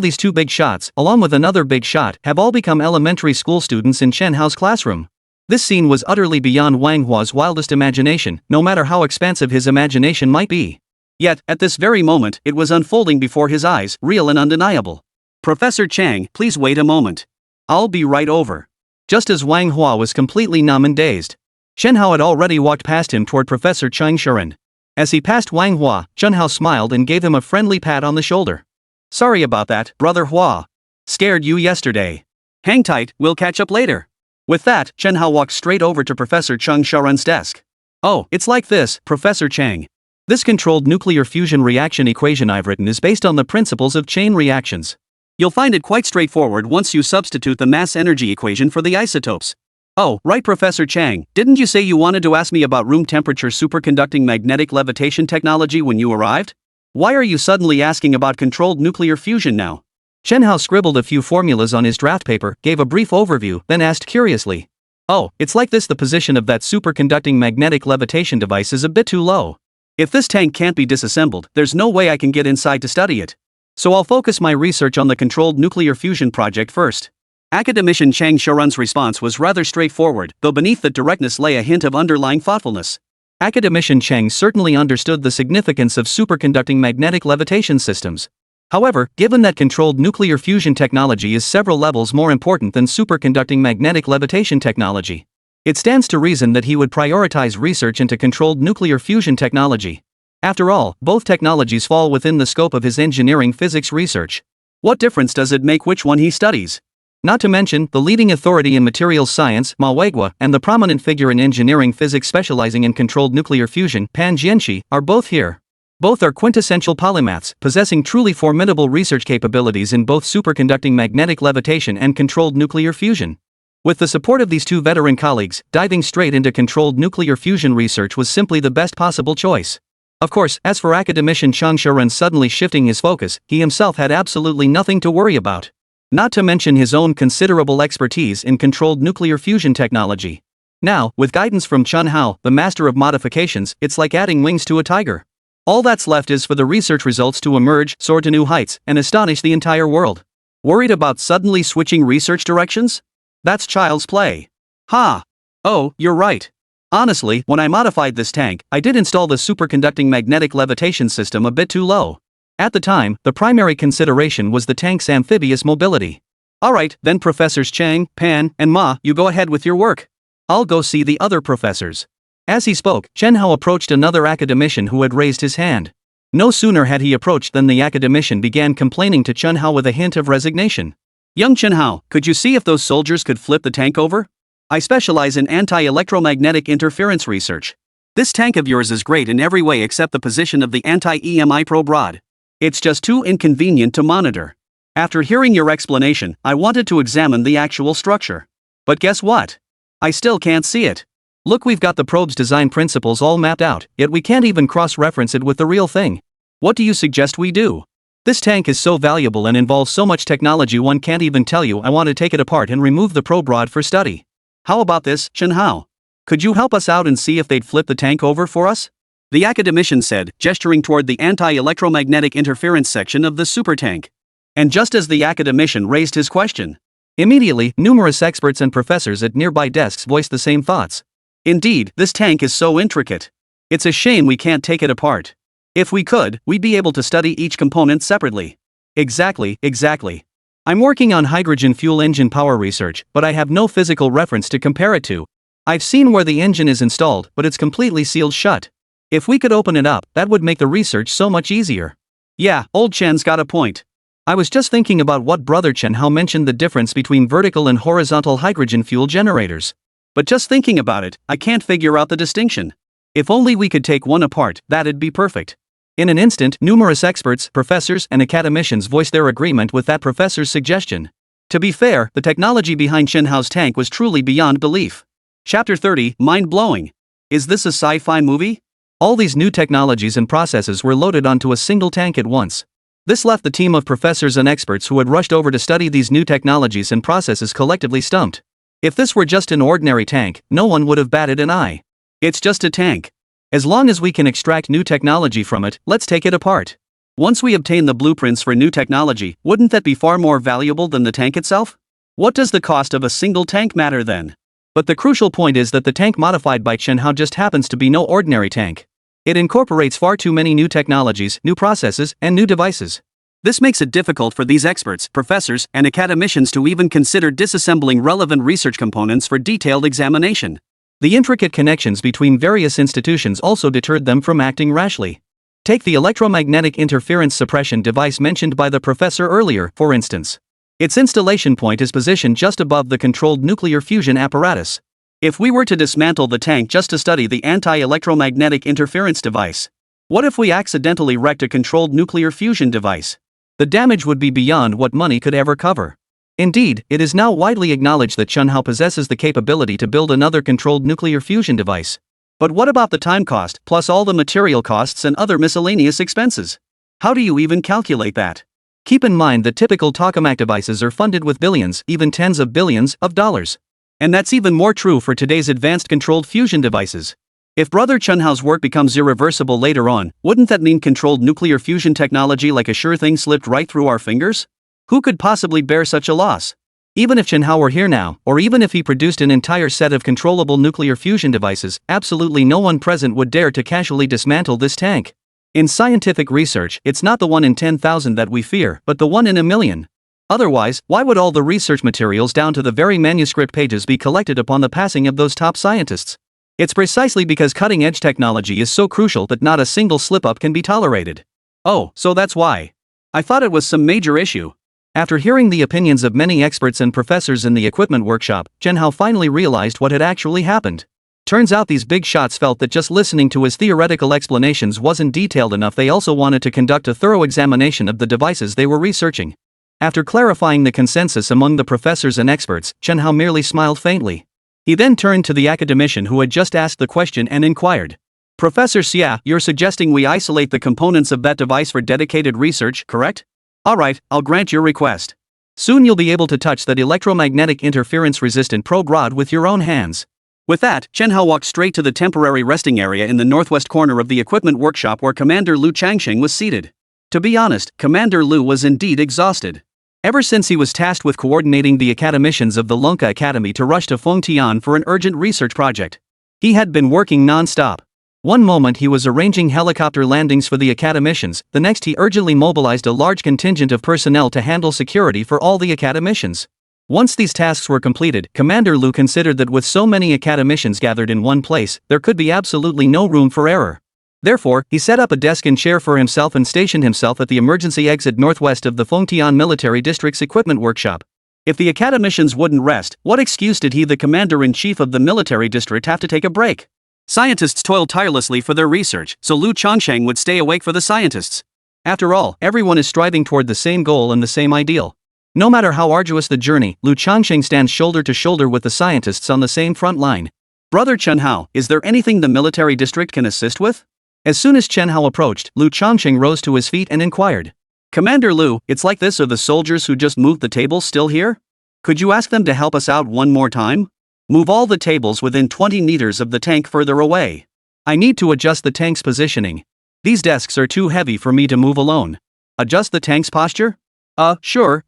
B: these two big shots, along with another big shot, have all become elementary school students in Chen Hao's classroom. This scene was utterly beyond Wang Hua's wildest imagination, no matter how expansive his imagination might be. Yet, at this very moment, it was unfolding before his eyes, real and undeniable. Professor Chang, please wait a moment. I'll be right over. Just as Wang Hua was completely numb and dazed, Chen Hao had already walked past him toward Professor Cheng Shurun. As he passed Wang Hua, Chen Hao smiled and gave him a friendly pat on the shoulder. Sorry about that, Brother Hua. Scared you yesterday. Hang tight, we'll catch up later. With that, Chen Hao walked straight over to Professor Cheng Shurun's desk. Oh, it's like this, Professor Chang. This controlled nuclear fusion reaction equation I've written is based on the principles of chain reactions. You'll find it quite straightforward once you substitute the mass energy equation for the isotopes. Oh, right, Professor Chang, didn't you say you wanted to ask me about room temperature superconducting magnetic levitation technology when you arrived? Why are you suddenly asking about controlled nuclear fusion now? Chen Hao scribbled a few formulas on his draft paper, gave a brief overview, then asked curiously. Oh, it's like this, the position of that superconducting magnetic levitation device is a bit too low. If this tank can't be disassembled, there's no way I can get inside to study it. So I'll focus my research on the controlled nuclear fusion project first. Academician Cheng Shurun's response was rather straightforward, though beneath that directness lay a hint of underlying thoughtfulness. Academician Cheng certainly understood the significance of superconducting magnetic levitation systems. However, given that controlled nuclear fusion technology is several levels more important than superconducting magnetic levitation technology, it stands to reason that he would prioritize research into controlled nuclear fusion technology. After all, both technologies fall within the scope of his engineering physics research. What difference does it make which one he studies? Not to mention, the leading authority in materials science, Ma Weiguo, and the prominent figure in engineering physics specializing in controlled nuclear fusion, Pan Jianqi, are both here. Both are quintessential polymaths, possessing truly formidable research capabilities in both superconducting magnetic levitation and controlled nuclear fusion. With the support of these two veteran colleagues, diving straight into controlled nuclear fusion research was simply the best possible choice. Of course, as for academician Cheng Shurun suddenly shifting his focus, he himself had absolutely nothing to worry about. Not to mention his own considerable expertise in controlled nuclear fusion technology. Now, with guidance from Chen Hao, the master of modifications, it's like adding wings to a tiger. All that's left is for the research results to emerge, soar to new heights, and astonish the entire world. Worried about suddenly switching research directions? That's child's play. Ha! Oh, you're right. Honestly, when I modified this tank, I did install the superconducting magnetic levitation system a bit too low. At the time, the primary consideration was the tank's amphibious mobility. Alright, then Professors Chang, Pan, and Ma, you go ahead with your work. I'll go see the other professors. As he spoke, Chen Hao approached another academician who had raised his hand. No sooner had he approached than the academician began complaining to Chen Hao with a hint of resignation. Young Chen Hao, could you see if those soldiers could flip the tank over? I specialize in anti-electromagnetic interference research. This tank of yours is great in every way except the position of the anti-EMI probe rod. It's just too inconvenient to monitor. After hearing your explanation, I wanted to examine the actual structure. But guess what? I still can't see it. Look, we've got the probe's design principles all mapped out, yet we can't even cross-reference it with the real thing. What do you suggest we do? This tank is so valuable and involves so much technology one can't even tell you. I want to take it apart and remove the probe rod for study. How about this, Chen Hao? Could you help us out and see if they'd flip the tank over for us? The academician said, gesturing toward the anti-electromagnetic interference section of the super tank. And just as the academician raised his question,
A: Immediately, numerous experts and professors at nearby desks voiced the same thoughts.
B: Indeed, this tank is so intricate. It's a shame we can't take it apart. If we could, we'd be able to study each component separately.
A: Exactly. I'm working on hydrogen fuel engine power research, but I have no physical reference to compare it to. I've seen where the engine is installed, but it's completely sealed shut. If we could open it up, that would make the research so much easier.
B: Yeah, old Chen's got a point.
A: I was just thinking about what Brother Chen Hao mentioned, the difference between vertical and horizontal hydrogen fuel generators.
B: But just thinking about it, I can't figure out the distinction. If only we could take one apart, that'd be perfect.
A: In an instant, numerous experts, professors, and academicians voiced their agreement with that professor's suggestion.
B: To be fair, the technology behind Chen Hao's tank was truly beyond belief. Chapter 30, Mind-blowing. Is this a sci-fi movie?
A: All these new technologies and processes were loaded onto a single tank at once. This left the team of professors and experts who had rushed over to study these new technologies and processes collectively stumped. If this were just an ordinary tank, no one would have batted an eye.
B: It's just a tank.
A: As long as we can extract new technology from it, let's take it apart.
B: Once we obtain the blueprints for new technology, wouldn't that be far more valuable than the tank itself? What does the cost of a single tank matter then?
A: But the crucial point is that the tank modified by Chen Hao just happens to be no ordinary tank. It incorporates far too many new technologies, new processes, and new devices.
B: This makes it difficult for these experts, professors, and academicians to even consider disassembling relevant research components for detailed examination.
A: The intricate connections between various institutions also deterred them from acting rashly. Take the electromagnetic interference suppression device mentioned by the professor earlier, for instance. Its installation point is positioned just above the controlled nuclear fusion apparatus.
B: If we were to dismantle the tank just to study the anti-electromagnetic interference device, what if we accidentally wrecked a controlled nuclear fusion device?
A: The damage would be beyond what money could ever cover. Indeed, it is now widely acknowledged that Chen Hao possesses the capability to build another controlled nuclear fusion device.
B: But what about the time cost, plus all the material costs and other miscellaneous expenses? How do you even calculate that?
A: Keep in mind that typical tokamak devices are funded with billions, even tens of billions, of dollars.
B: And that's even more true for today's advanced controlled fusion devices. If Brother Chen Hao's work becomes irreversible later on, wouldn't that mean controlled nuclear fusion technology like a sure thing slipped right through our fingers? Who could possibly bear such a loss?
A: Even if Chen Hao were here now, or even if he produced an entire set of controllable nuclear fusion devices, absolutely no one present would dare to casually dismantle this tank. In scientific research, it's not the 1 in 10,000 that we fear, but the 1 in a million. Otherwise, why would all the research materials down to the very manuscript pages be collected upon the passing of those top scientists? It's precisely because cutting-edge technology is so crucial that not a single slip-up can be tolerated.
B: Oh, so that's why. I thought it was some major issue.
A: After hearing the opinions of many experts and professors in the equipment workshop, Chen Hao finally realized what had actually happened. Turns out these big shots felt that just listening to his theoretical explanations wasn't detailed enough. They also wanted to conduct a thorough examination of the devices they were researching. After clarifying the consensus among the professors and experts, Chen Hao merely smiled faintly. He then turned to the academician who had just asked the question and inquired.
B: Professor Xia, you're suggesting we isolate the components of that device for dedicated research, correct? Alright, I'll grant your request.
A: Soon you'll be able to touch that electromagnetic interference-resistant probe rod with your own hands.
B: With that, Chen Hao walked straight to the temporary resting area in the northwest corner of the equipment workshop where Commander Lu Changsheng was seated. To be honest, Commander Lu was indeed exhausted. Ever since he was tasked with coordinating the academicians of the Lunka Academy to rush to Fengtian for an urgent research project, he had been working non-stop. One moment he was arranging helicopter landings for the academicians, the next he urgently mobilized a large contingent of personnel to handle security for all the academicians. Once these tasks were completed, Commander Lu considered that with so many academicians gathered in one place, there could be absolutely no room for error. Therefore, he set up a desk and chair for himself and stationed himself at the emergency exit northwest of the Fengtian Military District's equipment workshop. If the academicians wouldn't rest, what excuse did he, the commander-in-chief of the military district, have to take a break? Scientists toiled tirelessly for their research, so Lu Changsheng would stay awake for the scientists.
A: After all, everyone is striving toward the same goal and the same ideal. No matter how arduous the journey, Lu Changsheng stands shoulder to shoulder with the scientists on the same front line.
B: Brother Chen Hao, is there anything the military district can assist with?
A: As soon as Chen Hao approached, Lu Changsheng rose to his feet and inquired.
B: Commander Lu, it's like this: are the soldiers who just moved the tables still here? Could you ask them to help us out one more time? Move all the tables within 20 meters of the tank further away.
A: I need to adjust the tank's positioning. These desks are too heavy for me to move alone.
B: Adjust the tank's posture?
A: Sure.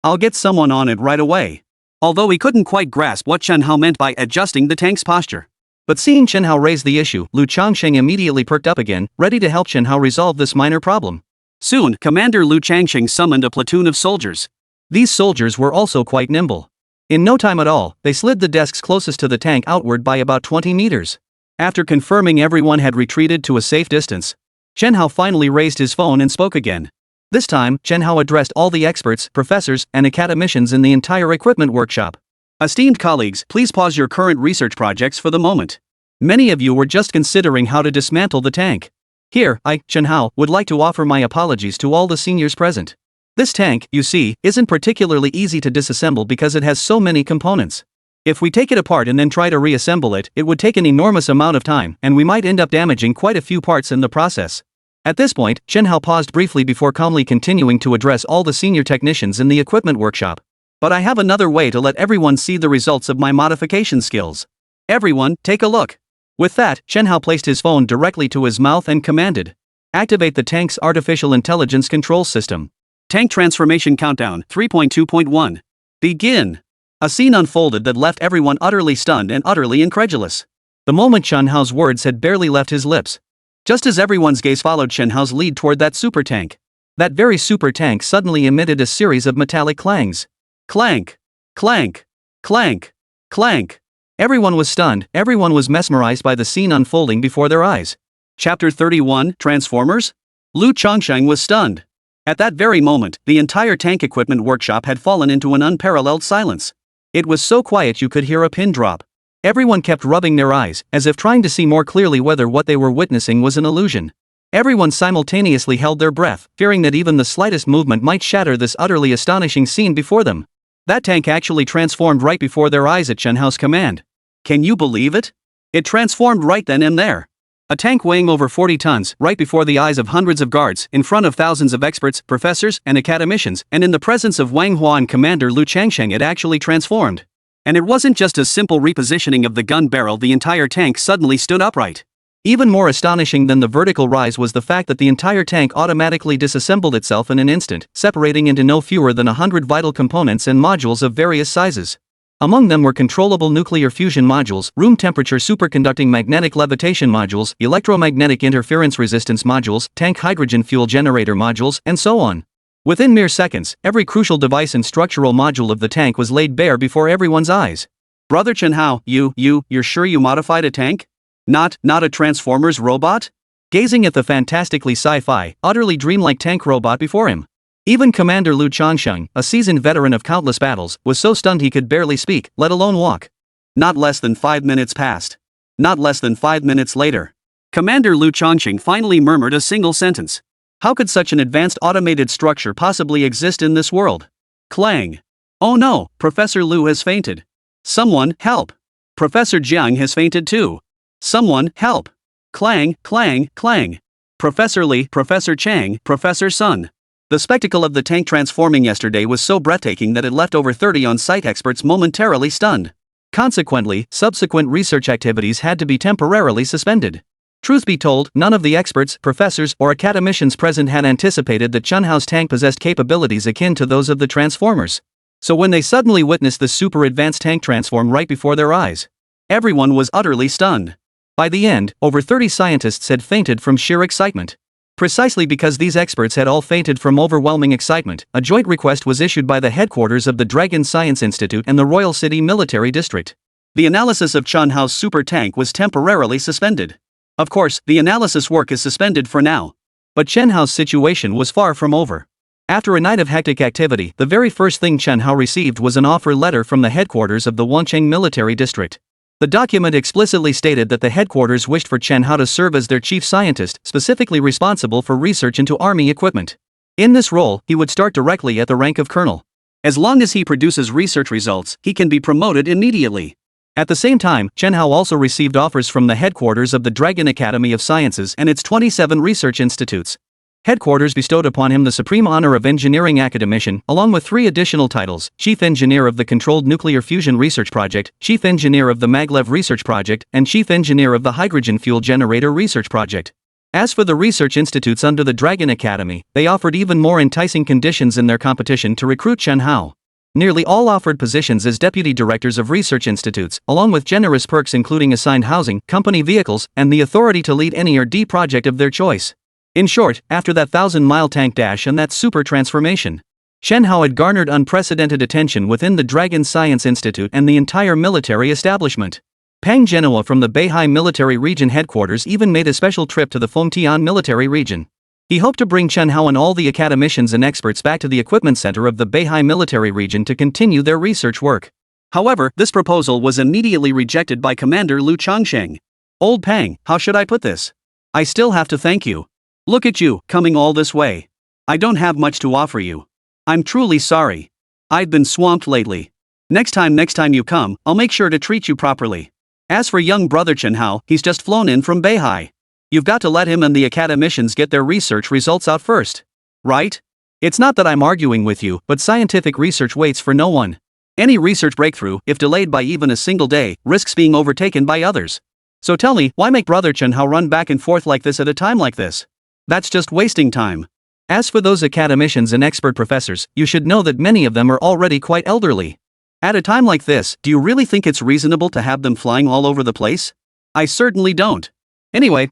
B: I'll get someone on it right away. Although he couldn't quite grasp what Chen Hao meant by adjusting the tank's posture.
A: But seeing Chen Hao raise the issue, Lu Changsheng immediately perked up again, ready to help Chen Hao resolve this minor problem.
B: Soon, Commander Lu Changsheng summoned a platoon of soldiers.
A: These soldiers were also quite nimble. In no time at all, they slid the desks closest to the tank outward by about 20 meters. After confirming everyone had retreated to a safe distance, Chen Hao finally raised his phone and spoke again. This time, Chen Hao addressed all the experts, professors, and academicians in the entire equipment workshop.
B: Esteemed colleagues, please pause your current research projects for the moment.
A: Many of you were just considering how to dismantle the tank. Here, I, Chen Hao, would like to offer my apologies to all the seniors present. This tank, you see, isn't particularly easy to disassemble because it has so many components. If we take it apart and then try to reassemble it, it would take an enormous amount of time, and we might end up damaging quite a few parts in the process. At this point, Chen Hao paused briefly before calmly continuing to address all the senior technicians in the equipment workshop. But I have another way to let everyone see the results of my modification skills. Everyone, take a look. With that, Chen Hao placed his phone directly to his mouth and commanded, "Activate the tank's artificial intelligence control system."
B: Tank transformation countdown 3.2.1. Begin. A scene unfolded that left everyone utterly stunned and utterly incredulous.
A: The moment Chen Hao's words had barely left his lips, just as everyone's gaze followed Chen Hao's lead toward that super tank, that very super tank suddenly emitted a series of metallic clangs. Clank! Clank! Clank! Clank! Everyone was stunned, everyone was mesmerized by the scene unfolding before their eyes.
B: Chapter 31, Transformers? Lu Changsheng was stunned. At that very moment, the entire tank equipment workshop had fallen into an unparalleled silence. It was so quiet you could hear a pin drop. Everyone kept rubbing their eyes, as if trying to see more clearly whether what they were witnessing was an illusion. Everyone simultaneously held their breath, fearing that even the slightest movement might shatter this utterly astonishing scene before them. That tank actually transformed right before their eyes at Chen Hao's command. Can you believe it? It transformed right then and there. A tank weighing over 40 tons, right before the eyes of hundreds of guards, in front of thousands of experts, professors, and academicians, and in the presence of Manhwa and Commander Lu Changsheng, it actually transformed. And it wasn't just a simple repositioning of the gun barrel, the entire tank suddenly stood upright. Even more astonishing than the vertical rise was the fact that the entire tank automatically disassembled itself in an instant, separating into no fewer than 100 vital components and modules of various sizes. Among them were controllable nuclear fusion modules, room temperature superconducting magnetic levitation modules, electromagnetic interference resistance modules, tank hydrogen fuel generator modules, and so on. Within mere seconds, every crucial device and structural module of the tank was laid bare before everyone's eyes. Brother Chen Hao, you're sure you modified a tank? Not a Transformers robot? Gazing at the fantastically sci-fi, utterly dreamlike tank robot before him, even Commander Lu Changsheng, a seasoned veteran of countless battles, was so stunned he could barely speak, let alone walk. Not less than 5 minutes passed. Not less than 5 minutes later, Commander Lu Changsheng finally murmured a single sentence. How could such an advanced automated structure possibly exist in this world? Clang! Oh no, Professor Lu has fainted. Someone, help! Professor Jiang has fainted too. Someone, help! Clang, clang, clang. Professor Li, Professor Chang, Professor Sun. The spectacle of the tank transforming yesterday was so breathtaking that it left over 30 on-site experts momentarily stunned. Consequently, subsequent research activities had to be temporarily suspended. Truth be told, none of the experts, professors, or academicians present had anticipated that Chen Hao's tank possessed capabilities akin to those of the Transformers. So when they suddenly witnessed the super-advanced tank transform right before their eyes, everyone was utterly stunned. By the end, over 30 scientists had fainted from sheer excitement. Precisely because these experts had all fainted from overwhelming excitement, a joint request was issued by the headquarters of the Dragon Science Institute and the Royal City Military District. The analysis of Chen Hao's super tank was temporarily suspended. Of course, the analysis work is suspended for now. But Chen Hao's situation was far from over. After a night of hectic activity, the very first thing Chen Hao received was an offer letter from the headquarters of the Wancheng Military District. The document explicitly stated that the headquarters wished for Chen Hao to serve as their chief scientist, specifically responsible for research into army equipment. In this role, he would start directly at the rank of colonel. As long as he produces research results, he can be promoted immediately. At the same time, Chen Hao also received offers from the headquarters of the Dragon Academy of Sciences and its 27 research institutes. Headquarters bestowed upon him the supreme honor of Engineering Academician, along with 3 additional titles: Chief Engineer of the Controlled Nuclear Fusion Research Project, Chief Engineer of the Maglev Research Project, and Chief Engineer of the Hydrogen Fuel Generator Research Project.
A: As for the research institutes under the Dragon Academy, they offered even more enticing conditions in their competition to recruit Chen Hao. Nearly all offered positions as deputy directors of research institutes, along with generous perks including assigned housing, company vehicles, and the authority to lead any R&D project of their choice. In short, after that 1,000-mile tank dash and that super transformation, Chen Hao had garnered unprecedented attention within the Dragon Science Institute and the entire military establishment. Pang Genoa from the Beihai Military Region headquarters even made a special trip to the Fengtian Military Region. He hoped to bring Chen Hao and all the academicians and experts back to the equipment center of the Beihai Military Region to continue their research work.
B: However, this proposal was immediately rejected by Commander Lu Changsheng. Old Pang, how should I put this? I still have to thank you. Look at you, coming all this way. I don't have much to offer you. I'm truly sorry. I've been swamped lately. Next time you come, I'll make sure to treat you properly. As for young brother Chen Hao, he's just flown in from Beihai. You've got to let him and the academicians get their research results out first. Right? It's not that I'm arguing with you, but scientific research waits for no one. Any research breakthrough, if delayed by even a single day, risks being overtaken by others. So tell me, why make brother Chen Hao run back and forth like this at a time like this? That's just wasting time. As for those academicians and expert professors, you should know that many of them are already quite elderly. At a time like this, do you really think it's reasonable to have them flying all over the place? I certainly don't. Anyway,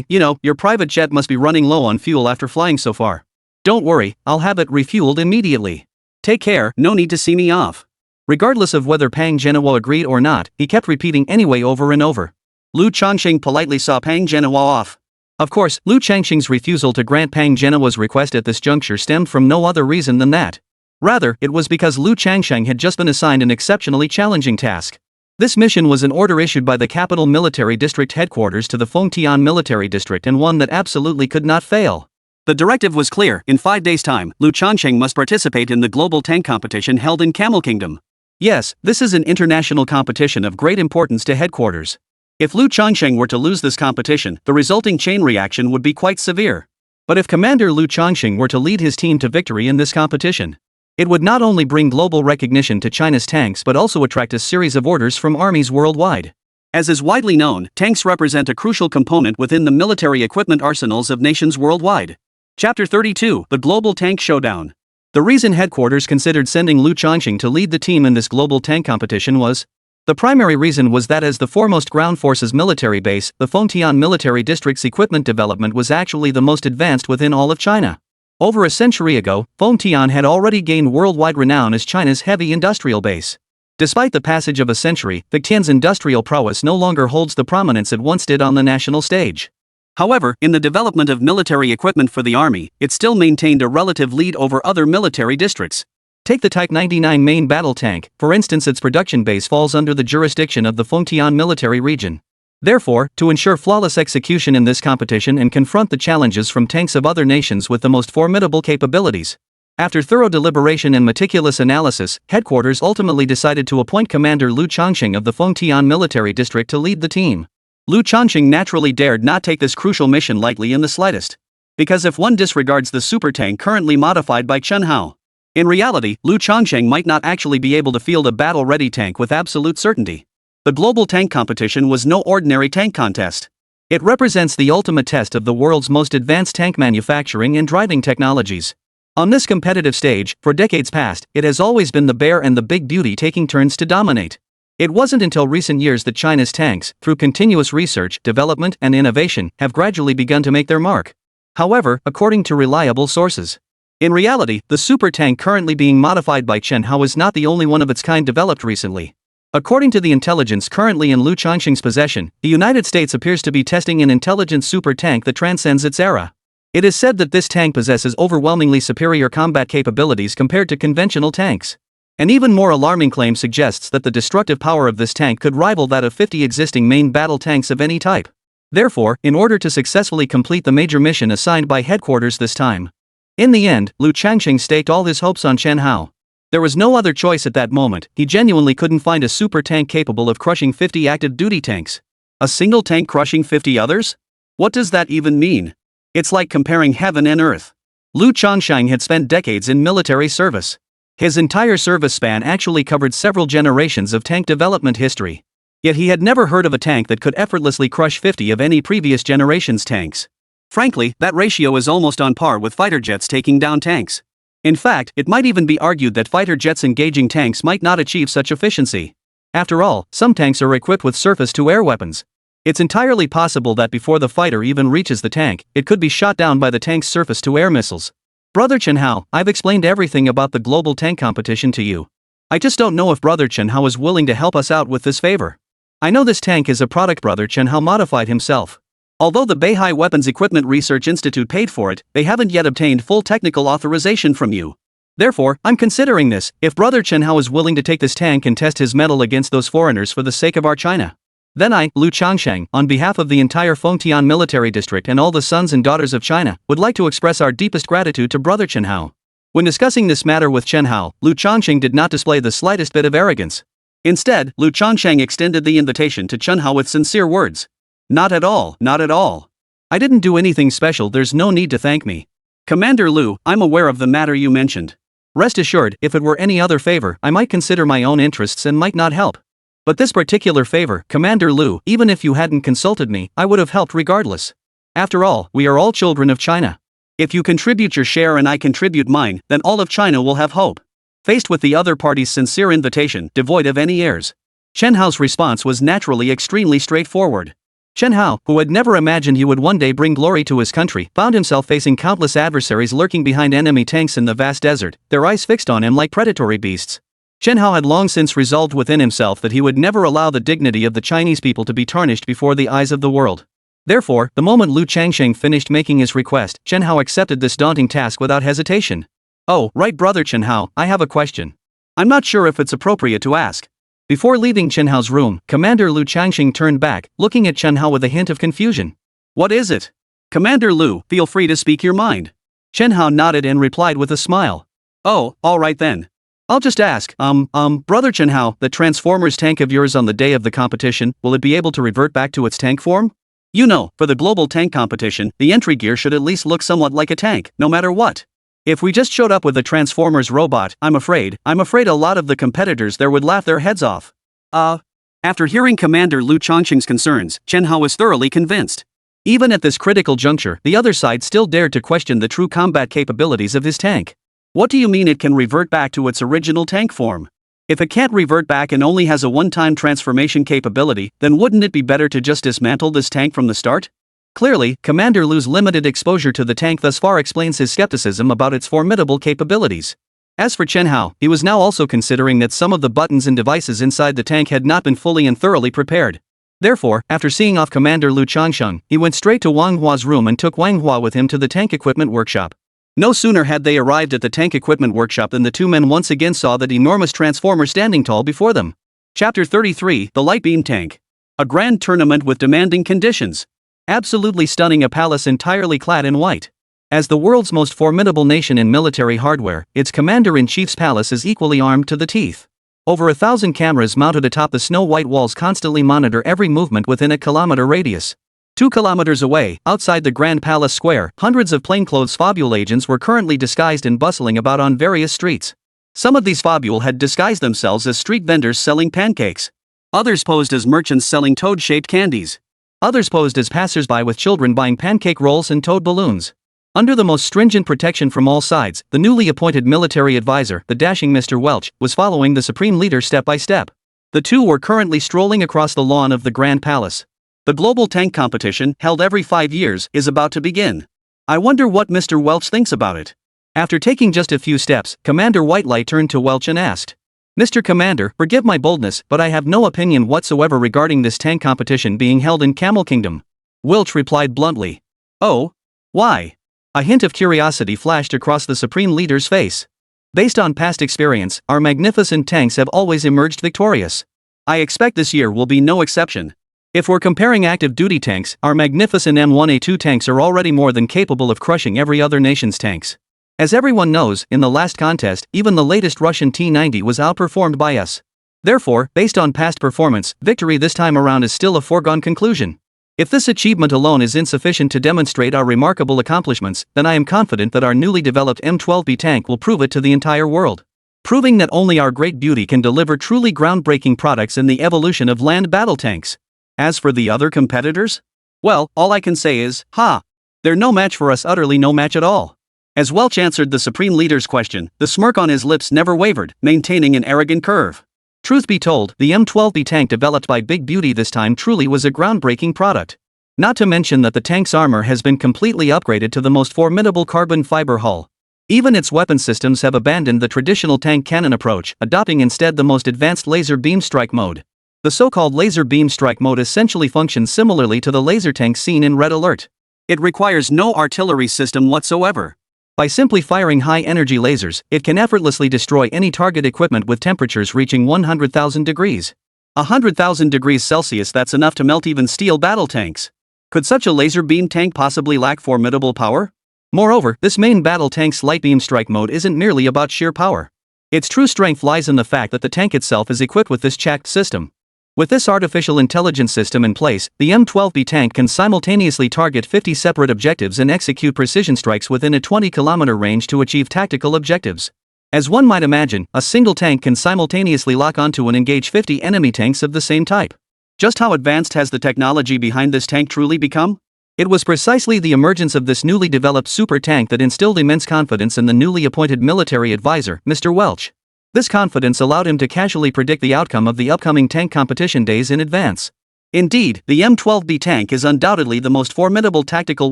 B: your private jet must be running low on fuel after flying so far. Don't worry, I'll have it refueled immediately. Take care, no need to see me off. Regardless of whether Pang Genoa agreed or not, he kept repeating anyway over and over. Lu Changsheng politely saw Pang Genoa off. Of course, Lu Changsheng's refusal to grant Pang Genoa's request at this juncture stemmed from no other reason than that. Rather, it was because Lu Changsheng had just been assigned an exceptionally challenging task. This mission was an order issued by the Capital Military District headquarters to the Fengtian Military District and one that absolutely could not fail. The directive was clear: in 5 days' time, Lu Changsheng must participate in the global tank competition held in Camel Kingdom. Yes, this is an international competition of great importance to headquarters. If Lu Changsheng were to lose this competition, the resulting chain reaction would be quite severe. But if Commander Lu Changsheng were to lead his team to victory in this competition, it would not only bring global recognition to China's tanks but also attract a series of orders from armies worldwide. As is widely known, tanks represent a crucial component within the military equipment arsenals of nations worldwide. Chapter 32: The Global Tank Showdown. The reason headquarters considered sending Lu Changsheng to lead the team in this global tank competition was: the primary reason was that as the foremost ground forces military base, the Fengtian Military District's equipment development was actually the most advanced within all of China. Over a century ago, Fengtian had already gained worldwide renown as China's heavy industrial base. Despite the passage of a century, Fengtian's industrial prowess no longer holds the prominence it once did on the national stage. However, in the development of military equipment for the army, it still maintained a relative lead over other military districts. Take the Type 99 main battle tank, for instance. Its production base falls under the jurisdiction of the Fengtian Military Region. Therefore, to ensure flawless execution in this competition and confront the challenges from tanks of other nations with the most formidable capabilities, after thorough deliberation and meticulous analysis, headquarters ultimately decided to appoint Commander Lu Changsheng of the Fengtian Military District to lead the team. Lu Changsheng naturally dared not take this crucial mission lightly in the slightest. Because if one disregards the super tank currently modified by Chen Hao, in reality, Lu Changsheng might not actually be able to field a battle-ready tank with absolute certainty. The global tank competition was no ordinary tank contest. It represents the ultimate test of the world's most advanced tank manufacturing and driving technologies. On this competitive stage, for decades past, it has always been the bear and the big beauty taking turns to dominate. It wasn't until recent years that China's tanks, through continuous research, development, and innovation, have gradually begun to make their mark. However, according to reliable sources, in reality, the super tank currently being modified by Chen Hao is not the only one of its kind developed recently. According to the intelligence currently in Lu Changsheng's possession, the United States appears to be testing an intelligent super tank that transcends its era. It is said that this tank possesses overwhelmingly superior combat capabilities compared to conventional tanks. An even more alarming claim suggests that the destructive power of this tank could rival that of 50 existing main battle tanks of any type. Therefore, in order to successfully complete the major mission assigned by headquarters this time, in the end, Lu Changsheng staked all his hopes on Chen Hao. There was no other choice at that moment. He genuinely couldn't find a super tank capable of crushing 50 active duty tanks. A single tank crushing 50 others? What does that even mean? It's like comparing heaven and earth. Lu Changsheng had spent decades in military service. His entire service span actually covered several generations of tank development history. Yet he had never heard of a tank that could effortlessly crush 50 of any previous generation's tanks. Frankly, that ratio is almost on par with fighter jets taking down tanks. In fact, it might even be argued that fighter jets engaging tanks might not achieve such efficiency. After all, some tanks are equipped with surface-to-air weapons. It's entirely possible that before the fighter even reaches the tank, it could be shot down by the tank's surface-to-air missiles. Brother Chen Hao, I've explained everything about the global tank competition to you. I just don't know if Brother Chen Hao is willing to help us out with this favor. I know this tank is a product Brother Chen Hao modified himself. Although the Beihai Weapons Equipment Research Institute paid for it, they haven't yet obtained full technical authorization from you. Therefore, I'm considering this, if Brother Chen Hao is willing to take this tank and test his mettle against those foreigners for the sake of our China. Then I, Lu Changsheng, on behalf of the entire Fengtian military district and all the sons and daughters of China, would like to express our deepest gratitude to Brother Chen Hao. When discussing this matter with Chen Hao, Lu Changsheng did not display the slightest bit of arrogance. Instead, Lu Changsheng extended the invitation to Chen Hao with sincere words. Not at all, not at all. I didn't do anything special, there's no need to thank me. Commander Lu, I'm aware of the matter you mentioned. Rest assured, if it were any other favor, I might consider my own interests and might not help. But this particular favor, Commander Lu, even if you hadn't consulted me, I would have helped regardless. After all, we are all children of China. If you contribute your share and I contribute mine, then all of China will have hope. Faced with the other party's sincere invitation, devoid of any airs, Chen Hao's response was naturally extremely straightforward. Chen Hao, who had never imagined he would one day bring glory to his country, found himself facing countless adversaries lurking behind enemy tanks in the vast desert, their eyes fixed on him like predatory beasts. Chen Hao had long since resolved within himself that he would never allow the dignity of the Chinese people to be tarnished before the eyes of the world. Therefore, the moment Lu Changsheng finished making his request, Chen Hao accepted this daunting task without hesitation. Oh, right, Brother Chen Hao, I have a question. I'm not sure if it's appropriate to ask. Before leaving Chen Hao's room, Commander Lu Changsheng turned back, looking at Chen Hao with a hint of confusion. What is it? Commander Lu, feel free to speak your mind. Chen Hao nodded and replied with a smile. Oh, all right then. I'll just ask, Brother Chen Hao, the Transformers tank of yours on the day of the competition, will it be able to revert back to its tank form? You know, for the global tank competition, the entry gear should at least look somewhat like a tank, no matter what. If we just showed up with a Transformers robot, I'm afraid a lot of the competitors there would laugh their heads off. After hearing Commander Lu Changsheng's concerns, Chen Hao was thoroughly convinced. Even at this critical juncture, the other side still dared to question the true combat capabilities of his tank. What do you mean it can revert back to its original tank form? If it can't revert back and only has a one-time transformation capability, then wouldn't it be better to just dismantle this tank from the start? Clearly, Commander Lu's limited exposure to the tank thus far explains his skepticism about its formidable capabilities. As for Chen Hao, he was now also considering that some of the buttons and devices inside the tank had not been fully and thoroughly prepared. Therefore, after seeing off Commander Lu Changsheng, he went straight to Wang Hua's room and took Wang Hua with him to the tank equipment workshop. No sooner had they arrived at the tank equipment workshop than the two men once again saw that enormous transformer standing tall before them. Chapter 33, The Light Beam Tank. A grand tournament with demanding conditions. Absolutely stunning, a palace entirely clad in white. As the world's most formidable nation in military hardware, its commander-in-chief's palace is equally armed to the teeth. Over 1,000 cameras mounted atop the snow-white walls constantly monitor every movement within a kilometer radius. 2 kilometers away, outside the Grand Palace Square, hundreds of plainclothes Fobule agents were currently disguised and bustling about on various streets. Some of these Fobule had disguised themselves as street vendors selling pancakes. Others posed as merchants selling toad-shaped candies. Others posed as passers-by with children buying pancake rolls and toad balloons. Under the most stringent protection from all sides, the newly appointed military advisor, the dashing Mr. Welch, was following the supreme leader step by step. The two were currently strolling across the lawn of the Grand Palace. The global tank competition, held every 5 years, is about to begin. I wonder what Mr. Welch thinks about it. After taking just a few steps, Commander Whitelight turned to Welch and asked, Mr. Commander, forgive my boldness, but I have no opinion whatsoever regarding this tank competition being held in Camel Kingdom. Welch replied bluntly. Oh? Why? A hint of curiosity flashed across the Supreme Leader's face. Based on past experience, our magnificent tanks have always emerged victorious. I expect this year will be no exception. If we're comparing active duty tanks, our magnificent M1A2 tanks are already more than capable of crushing every other nation's tanks. As everyone knows, in the last contest, even the latest Russian T-90 was outperformed by us. Therefore, based on past performance, victory this time around is still a foregone conclusion. If this achievement alone is insufficient to demonstrate our remarkable accomplishments, then I am confident that our newly developed M12B tank will prove it to the entire world. Proving that only our great beauty can deliver truly groundbreaking products in the evolution of land battle tanks. As for the other competitors? Well, all I can say is, ha! They're no match for us, utterly no match at all. As Welch answered the Supreme Leader's question, the smirk on his lips never wavered, maintaining an arrogant curve. Truth be told, the M12B tank developed by Big Beauty this time truly was a groundbreaking product. Not to mention that the tank's armor has been completely upgraded to the most formidable carbon fiber hull. Even its weapon systems have abandoned the traditional tank cannon approach, adopting instead the most advanced laser beam strike mode. The so-called laser beam strike mode essentially functions similarly to the laser tank seen in Red Alert. It requires no artillery system whatsoever. By simply firing high-energy lasers, it can effortlessly destroy any target equipment with temperatures reaching 100,000 degrees. 100,000 degrees Celsius, that's enough to melt even steel battle tanks. Could such a laser beam tank possibly lack formidable power? Moreover, this main battle tank's light beam strike mode isn't merely about sheer power. Its true strength lies in the fact that the tank itself is equipped with this CHACT system. With this artificial intelligence system in place, the M12B tank can simultaneously target 50 separate objectives and execute precision strikes within a 20-kilometer range to achieve tactical objectives. As one might imagine, a single tank can simultaneously lock onto and engage 50 enemy tanks of the same type. Just how advanced has the technology behind this tank truly become? It was precisely the emergence of this newly developed super tank that instilled immense confidence in the newly appointed military advisor, Mr. Welch. This confidence allowed him to casually predict the outcome of the upcoming tank competition days in advance. Indeed, the M12B tank is undoubtedly the most formidable tactical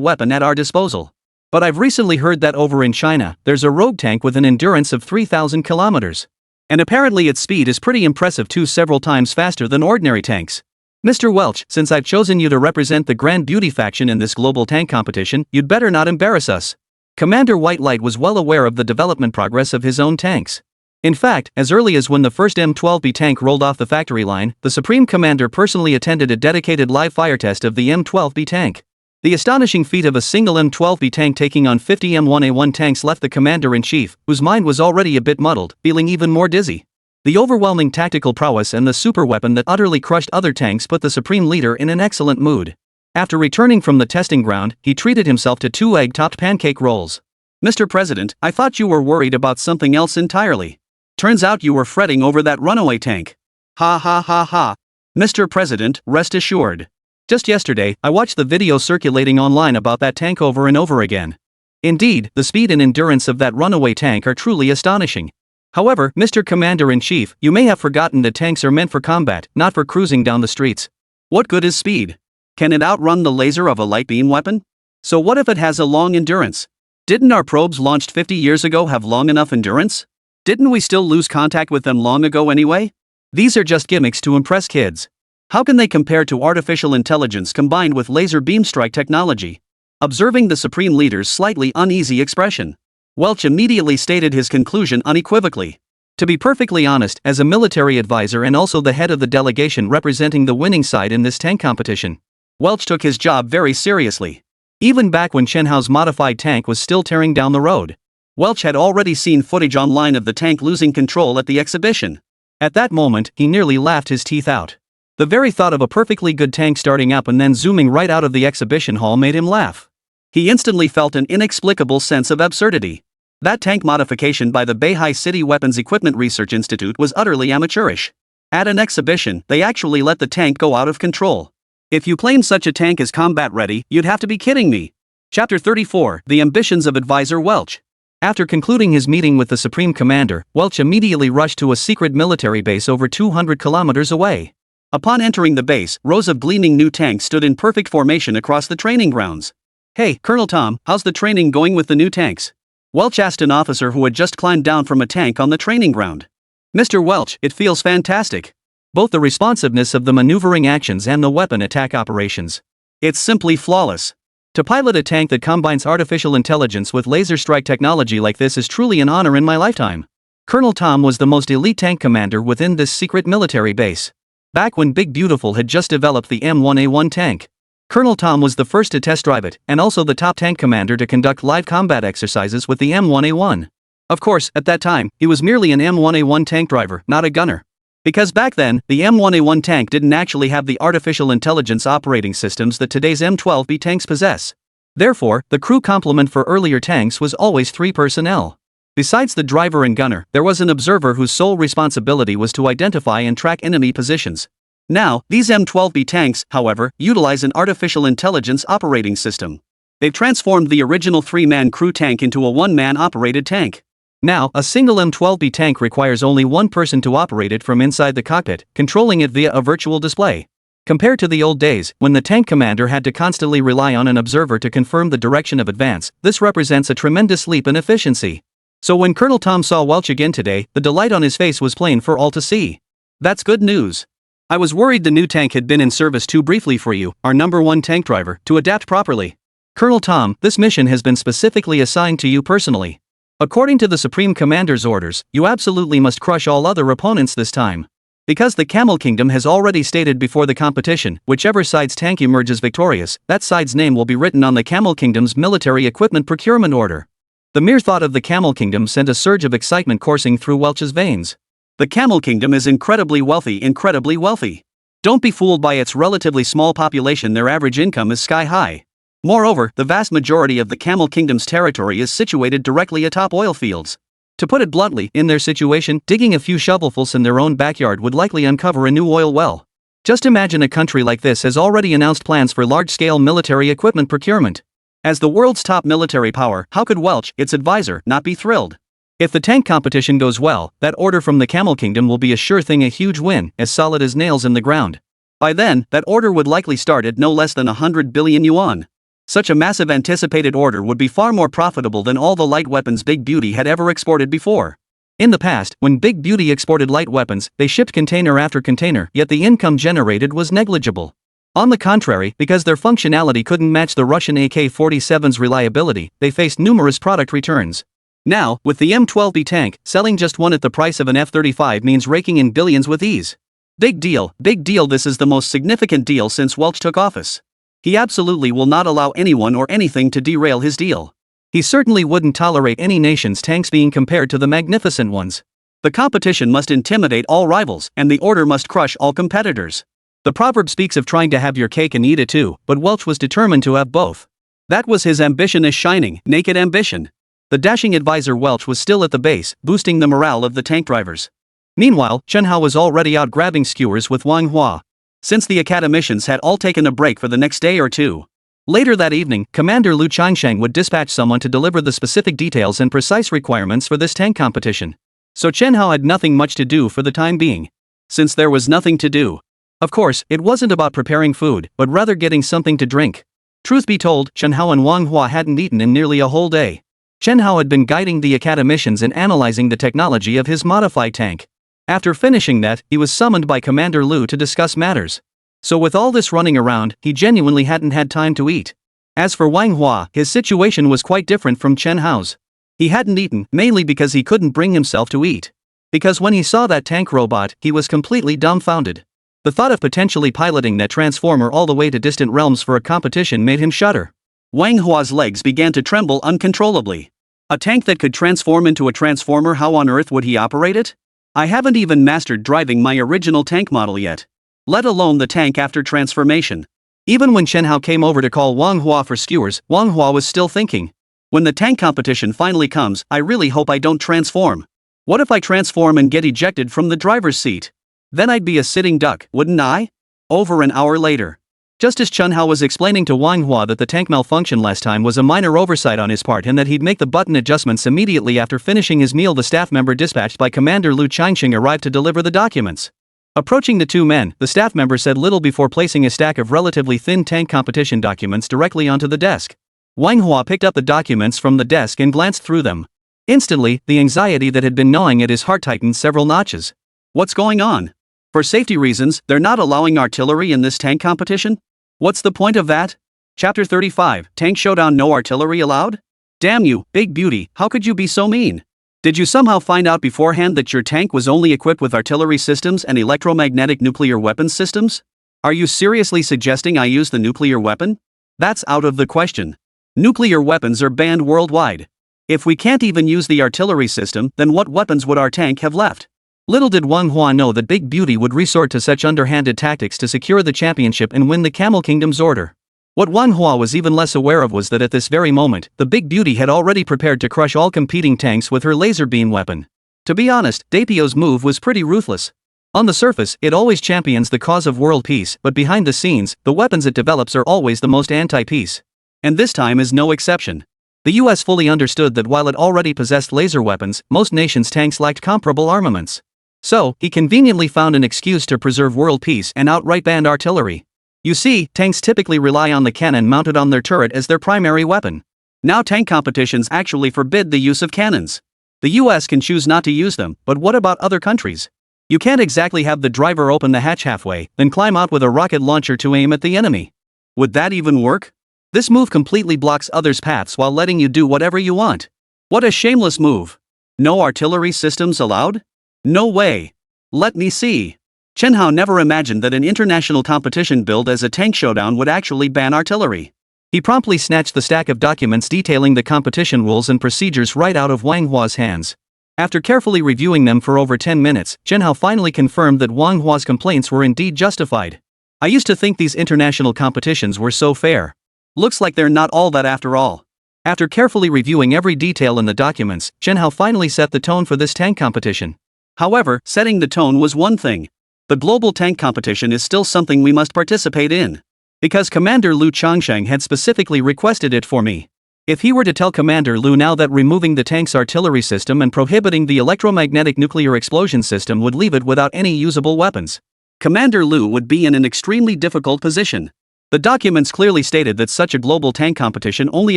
B: weapon at our disposal. But I've recently heard that over in China, there's a rogue tank with an endurance of 3,000 kilometers. And apparently its speed is pretty impressive too, several times faster than ordinary tanks. Mr. Welch, since I've chosen you to represent the Grand Beauty faction in this global tank competition, you'd better not embarrass us. Commander Whitelight was well aware of the development progress of his own tanks. In fact, as early as when the first M12B tank rolled off the factory line, the Supreme Commander personally attended a dedicated live fire test of the M12B tank. The astonishing feat of a single M12B tank taking on 50 M1A1 tanks left the Commander-in-Chief, whose mind was already a bit muddled, feeling even more dizzy. The overwhelming tactical prowess and the superweapon that utterly crushed other tanks put the Supreme Leader in an excellent mood. After returning from the testing ground, he treated himself to 2 egg-topped pancake rolls. Mr. President, I thought you were worried about something else entirely. Turns out you were fretting over that runaway tank. Ha ha ha ha. Mr. President, rest assured. Just yesterday, I watched the video circulating online about that tank over and over again. Indeed, the speed and endurance of that runaway tank are truly astonishing. However, Mr. Commander-in-Chief, you may have forgotten that tanks are meant for combat, not for cruising down the streets. What good is speed? Can it outrun the laser of a light beam weapon? So what if it has a long endurance? Didn't our probes launched 50 years ago have long enough endurance? Didn't we still lose contact with them long ago anyway? These are just gimmicks to impress kids. How can they compare to artificial intelligence combined with laser beam strike technology? Observing the Supreme Leader's slightly uneasy expression, Welch immediately stated his conclusion unequivocally. To be perfectly honest, as a military advisor and also the head of the delegation representing the winning side in this tank competition, Welch took his job very seriously. Even back when Chen Hao's modified tank was still tearing down the road, Welch had already seen footage online of the tank losing control at the exhibition. At that moment, he nearly laughed his teeth out. The very thought of a perfectly good tank starting up and then zooming right out of the exhibition hall made him laugh. He instantly felt an inexplicable sense of absurdity. That tank modification by the Beihai City Weapons Equipment Research Institute was utterly amateurish. At an exhibition, they actually let the tank go out of control. If you claim such a tank is combat ready, you'd have to be kidding me. Chapter 34, The Ambitions of Advisor Welch. After concluding his meeting with the Supreme Commander, Welch immediately rushed to a secret military base over 200 kilometers away. Upon entering the base, rows of gleaming new tanks stood in perfect formation across the training grounds. "Hey, Colonel Tom, how's the training going with the new tanks?" Welch asked an officer who had just climbed down from a tank on the training ground. "Mr. Welch, it feels fantastic. Both the responsiveness of the maneuvering actions and the weapon attack operations. It's simply flawless. To pilot a tank that combines artificial intelligence with laser strike technology like this is truly an honor in my lifetime." Colonel Tom was the most elite tank commander within this secret military base. Back when Big Beautiful had just developed the M1A1 tank, Colonel Tom was the first to test drive it, and also the top tank commander to conduct live combat exercises with the M1A1. Of course, at that time, he was merely an M1A1 tank driver, not a gunner. Because back then, the M1A1 tank didn't actually have the artificial intelligence operating systems that today's M12B tanks possess. Therefore, the crew complement for earlier tanks was always 3 personnel. Besides the driver and gunner, there was an observer whose sole responsibility was to identify and track enemy positions. Now, these M12B tanks, however, utilize an artificial intelligence operating system. They've transformed the original 3-man crew tank into a 1-man operated tank.
A: Now, a single M12B tank requires only one person to operate it from inside the cockpit, controlling it via a virtual display. Compared to the old days, when the tank commander had to constantly rely on an observer to confirm the direction of advance, this represents a tremendous leap in efficiency. So when Colonel Tom saw Welch again today, the delight on his face was plain for all to see. That's good news. I was worried the new tank had been in service too briefly for you, our #1 tank driver, to adapt properly. Colonel Tom, this mission has been specifically assigned to you personally. According to the Supreme Commander's orders, you absolutely must crush all other opponents this time. Because the Camel Kingdom has already stated before the competition, whichever side's tank emerges victorious, that side's name will be written on the Camel Kingdom's military equipment procurement order. The mere thought of the Camel Kingdom sent a surge of excitement coursing through Welch's veins.
B: The Camel Kingdom is incredibly wealthy. Don't be fooled by its relatively small population, their average income is sky high. Moreover, the vast majority of the Camel Kingdom's territory is situated directly atop oil fields. To put it bluntly, in their situation, digging a few shovelfuls in their own backyard would likely uncover a new oil well. Just imagine a country like this has already announced plans for large-scale military equipment procurement. As the world's top military power, how could Welch, its advisor, not be thrilled? If the tank competition goes well, that order from the Camel Kingdom will be a sure thing, a huge win, as solid as nails in the ground. By then, that order would likely start at no less than 100 billion yuan. Such a massive anticipated order would be far more profitable than all the light weapons Big Beauty had ever exported before. In the past, when Big Beauty exported light weapons, they shipped container after container, yet the income generated was negligible. On the contrary, because their functionality couldn't match the Russian AK-47's reliability, they faced numerous product returns. Now, with the M12B tank, selling just one at the price of an F-35 means raking in billions with ease. Big deal, this is the most significant deal since Welch took office. He absolutely will not allow anyone or anything to derail his deal. He certainly wouldn't tolerate any nation's tanks being compared to the magnificent ones. The competition must intimidate all rivals, and the order must crush all competitors. The proverb speaks of trying to have your cake and eat it too, but Welch was determined to have both. That was his ambition, a shining, naked ambition. The dashing advisor Welch was still at the base, boosting the morale of the tank drivers. Meanwhile, Chen Hao was already out grabbing skewers with Manhwa. Since the academicians had all taken a break for the next day or two. Later that evening, Commander Lu Changsheng would dispatch someone to deliver the specific details and precise requirements for this tank competition. So Chen Hao had nothing much to do for the time being. Since there was nothing to do. Of course, it wasn't about preparing food, but rather getting something to drink. Truth be told, Chen Hao and Wang Hua hadn't eaten in nearly a whole day. Chen Hao had been guiding the academicians in analyzing the technology of his modified tank. After finishing that, he was summoned by Commander Lu to discuss matters. So with all this running around, he genuinely hadn't had time to eat. As for Wang Hua, his situation was quite different from Chen Hao's. He hadn't eaten, mainly because he couldn't bring himself to eat. Because when he saw that tank robot, he was completely dumbfounded. The thought of potentially piloting that transformer all the way to distant realms for a competition made him shudder. Wang Hua's legs began to tremble uncontrollably. A tank that could transform into a transformer, how on earth would he operate it? I haven't even mastered driving my original tank model yet. Let alone the tank after transformation. Even when Chen Hao came over to call Wang Hua for skewers, Wang Hua was still thinking. When the tank competition finally comes, I really hope I don't transform. What if I transform and get ejected from the driver's seat? Then I'd be a sitting duck, wouldn't I? Over an hour later. Just as Chen Hao was explaining to Wang Hua that the tank malfunction last time was a minor oversight on his part and that he'd make the button adjustments immediately after finishing his meal, the staff member dispatched by Commander Lu Changsheng arrived to deliver the documents. Approaching the two men, the staff member said little before placing a stack of relatively thin tank competition documents directly onto the desk. Wang Hua picked up the documents from the desk and glanced through them. Instantly, the anxiety that had been gnawing at his heart tightened several notches. What's going on? For safety reasons, they're not allowing artillery in this tank competition? What's the point of that? Chapter 35, Tank Showdown, no artillery allowed? Damn you, Big Beauty, how could you be so mean? Did you somehow find out beforehand that your tank was only equipped with artillery systems and electromagnetic nuclear weapons systems? Are you seriously suggesting I use the nuclear weapon? That's out of the question. Nuclear weapons are banned worldwide. If we can't even use the artillery system, then what weapons would our tank have left? Little did Wang Hua know that Big Beauty would resort to such underhanded tactics to secure the championship and win the Camel Kingdom's order. What Wang Hua was even less aware of was that at this very moment, the Big Beauty had already prepared to crush all competing tanks with her laser beam weapon. To be honest, Daipio's move was pretty ruthless. On the surface, it always champions the cause of world peace, but behind the scenes, the weapons it develops are always the most anti-peace. And this time is no exception. The US fully understood that while it already possessed laser weapons, most nations' tanks lacked comparable armaments. So, he conveniently found an excuse to preserve world peace and outright banned artillery. You see, tanks typically rely on the cannon mounted on their turret as their primary weapon. Now tank competitions actually forbid the use of cannons. The US can choose not to use them, but what about other countries? You can't exactly have the driver open the hatch halfway, then climb out with a rocket launcher to aim at the enemy. Would that even work? This move completely blocks others' paths while letting you do whatever you want. What a shameless move. No artillery systems allowed? No way. Let me see. Chen Hao never imagined that an international competition billed as a tank showdown would actually ban artillery. He promptly snatched the stack of documents detailing the competition rules and procedures right out of Wang Hua's hands. After carefully reviewing them for over 10 minutes, Chen Hao finally confirmed that Wang Hua's complaints were indeed justified. I used to think these international competitions were so fair. Looks like they're not all that after all. After carefully reviewing every detail in the documents, Chen Hao finally set the tone for this tank competition. However, setting the tone was one thing. The global tank competition is still something we must participate in. Because Commander Lu Changsheng had specifically requested it for me. If he were to tell Commander Lu now that removing the tank's artillery system and prohibiting the electromagnetic nuclear explosion system would leave it without any usable weapons, Commander Lu would be in an extremely difficult position. The documents clearly stated that such a global tank competition only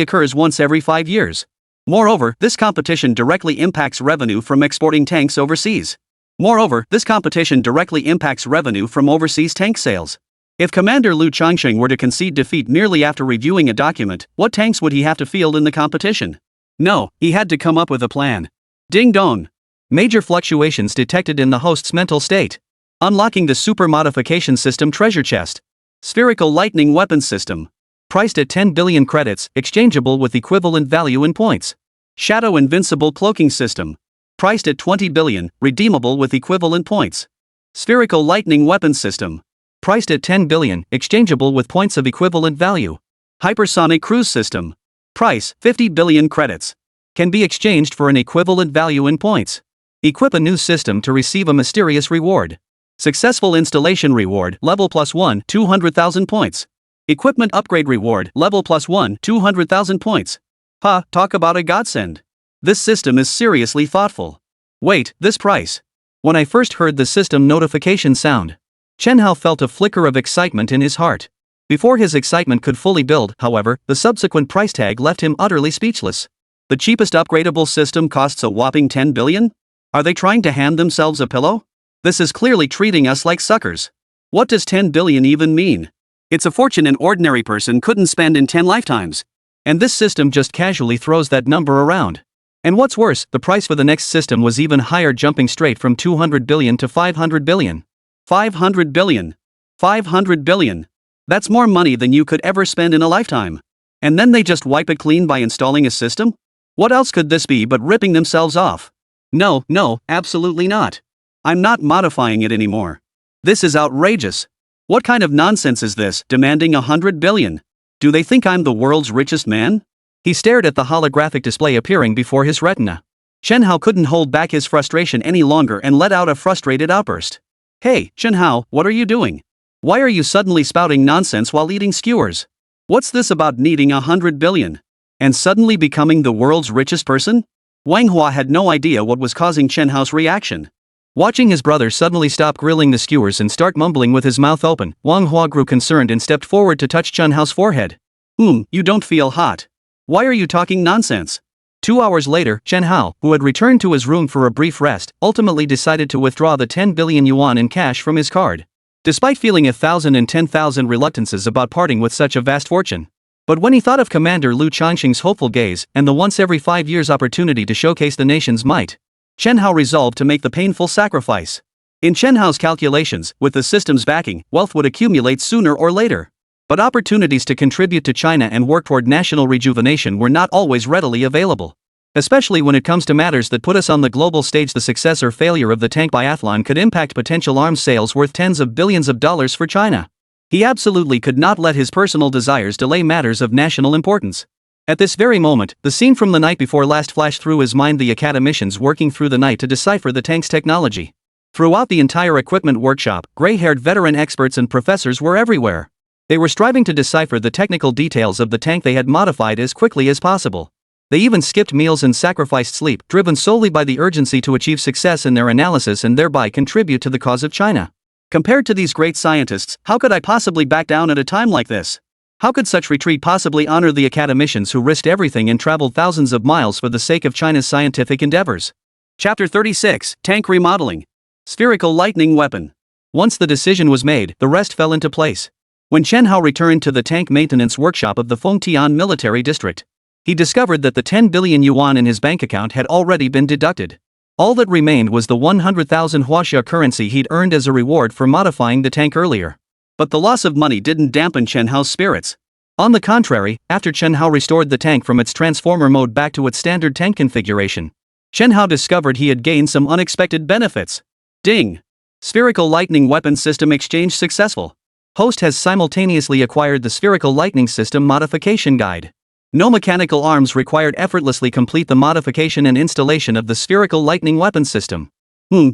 B: occurs once every 5 years. Moreover, this competition directly impacts revenue from exporting tanks overseas. Moreover, this competition directly impacts revenue from overseas tank sales. If Commander Lu Changsheng were to concede defeat merely after reviewing a document, what tanks would he have to field in the competition? No, he had to come up with a plan. Ding dong! Major fluctuations detected in the host's mental state. Unlocking the Super Modification System treasure chest. Spherical Lightning Weapon System. Priced at 10 billion credits, exchangeable with equivalent value in points. Shadow Invincible Cloaking System. Priced at 20 billion, redeemable with equivalent points. Spherical Lightning Weapon System. Priced at 10 billion, exchangeable with points of equivalent value. Hypersonic Cruise System. Price, 50 billion credits. Can be exchanged for an equivalent value in points. Equip a new system to receive a mysterious reward. Successful installation reward, level +1, 200,000 points. Equipment upgrade reward, level +1, 200,000 points. Talk about a godsend. This system is seriously thoughtful. Wait, this price. When I first heard the system notification sound, Chen Hao felt a flicker of excitement in his heart. Before his excitement could fully build, however, the subsequent price tag left him utterly speechless. The cheapest upgradable system costs a whopping 10 billion? Are they trying to hand themselves a pillow? This is clearly treating us like suckers. What does 10 billion even mean? It's a fortune an ordinary person couldn't spend in 10 lifetimes. And this system just casually throws that number around. And what's worse, the price for the next system was even higher, jumping straight from 200 billion to 500 billion. 500 billion. 500 billion. That's more money than you could ever spend in a lifetime. And then they just wipe it clean by installing a system? What else could this be but ripping themselves off? No, absolutely not. I'm not modifying it anymore. This is outrageous. What kind of nonsense is this, demanding 100 billion? Do they think I'm the world's richest man? He stared at the holographic display appearing before his retina. Chen Hao couldn't hold back his frustration any longer and let out a frustrated outburst. Hey, Chen Hao, what are you doing? Why are you suddenly spouting nonsense while eating skewers? What's this about needing 100 billion? And suddenly becoming the world's richest person? Wang Hua had no idea what was causing Chen Hao's reaction. Watching his brother suddenly stop grilling the skewers and start mumbling with his mouth open, Wang Hua grew concerned and stepped forward to touch Chen Hao's forehead. You don't feel hot. Why are you talking nonsense? 2 hours later, Chen Hao, who had returned to his room for a brief rest, ultimately decided to withdraw the 10 billion yuan in cash from his card. Despite feeling 1,000 and 10,000 reluctances about parting with such a vast fortune. But when he thought of Commander Lu Changsheng's hopeful gaze and the once every 5 years opportunity to showcase the nation's might, Chen Hao resolved to make the painful sacrifice. In Chen Hao's calculations, with the system's backing, wealth would accumulate sooner or later. But opportunities to contribute to China and work toward national rejuvenation were not always readily available. Especially when it comes to matters that put us on the global stage. The success or failure of the tank biathlon could impact potential arms sales worth tens of billions of dollars for China. He absolutely could not let his personal desires delay matters of national importance. At this very moment, the scene from the night before last flashed through his mind: the academicians working through the night to decipher the tank's technology. Throughout the entire equipment workshop, gray-haired veteran experts and professors were everywhere.
A: They were striving to decipher the technical details of the tank they had modified as quickly as possible. They even skipped meals and sacrificed sleep, driven solely by the urgency to achieve success in their analysis and thereby contribute to the cause of China.
B: Compared to these great scientists, how could I possibly back down at a time like this? How could such retreat possibly honor the academicians who risked everything and traveled thousands of miles for the sake of China's scientific endeavors? Chapter 36, Tank Remodeling. Spherical Lightning Weapon. Once the decision was made, the rest fell into place. When Chen Hao returned to the tank maintenance workshop of the Fengtian military district, he discovered that the 10 billion yuan in his bank account had already been deducted. All that remained was the 100,000 huaxia currency he'd earned as a reward for modifying the tank earlier. But the loss of money didn't dampen Chen Hao's spirits. On the contrary, after Chen Hao restored the tank from its transformer mode back to its standard tank configuration, Chen Hao discovered he had gained some unexpected benefits. Ding! Spherical Lightning Weapon System Exchange successful. Host has simultaneously acquired the Spherical Lightning System Modification Guide. No mechanical arms required. Effortlessly complete the modification and installation of the Spherical Lightning Weapon System.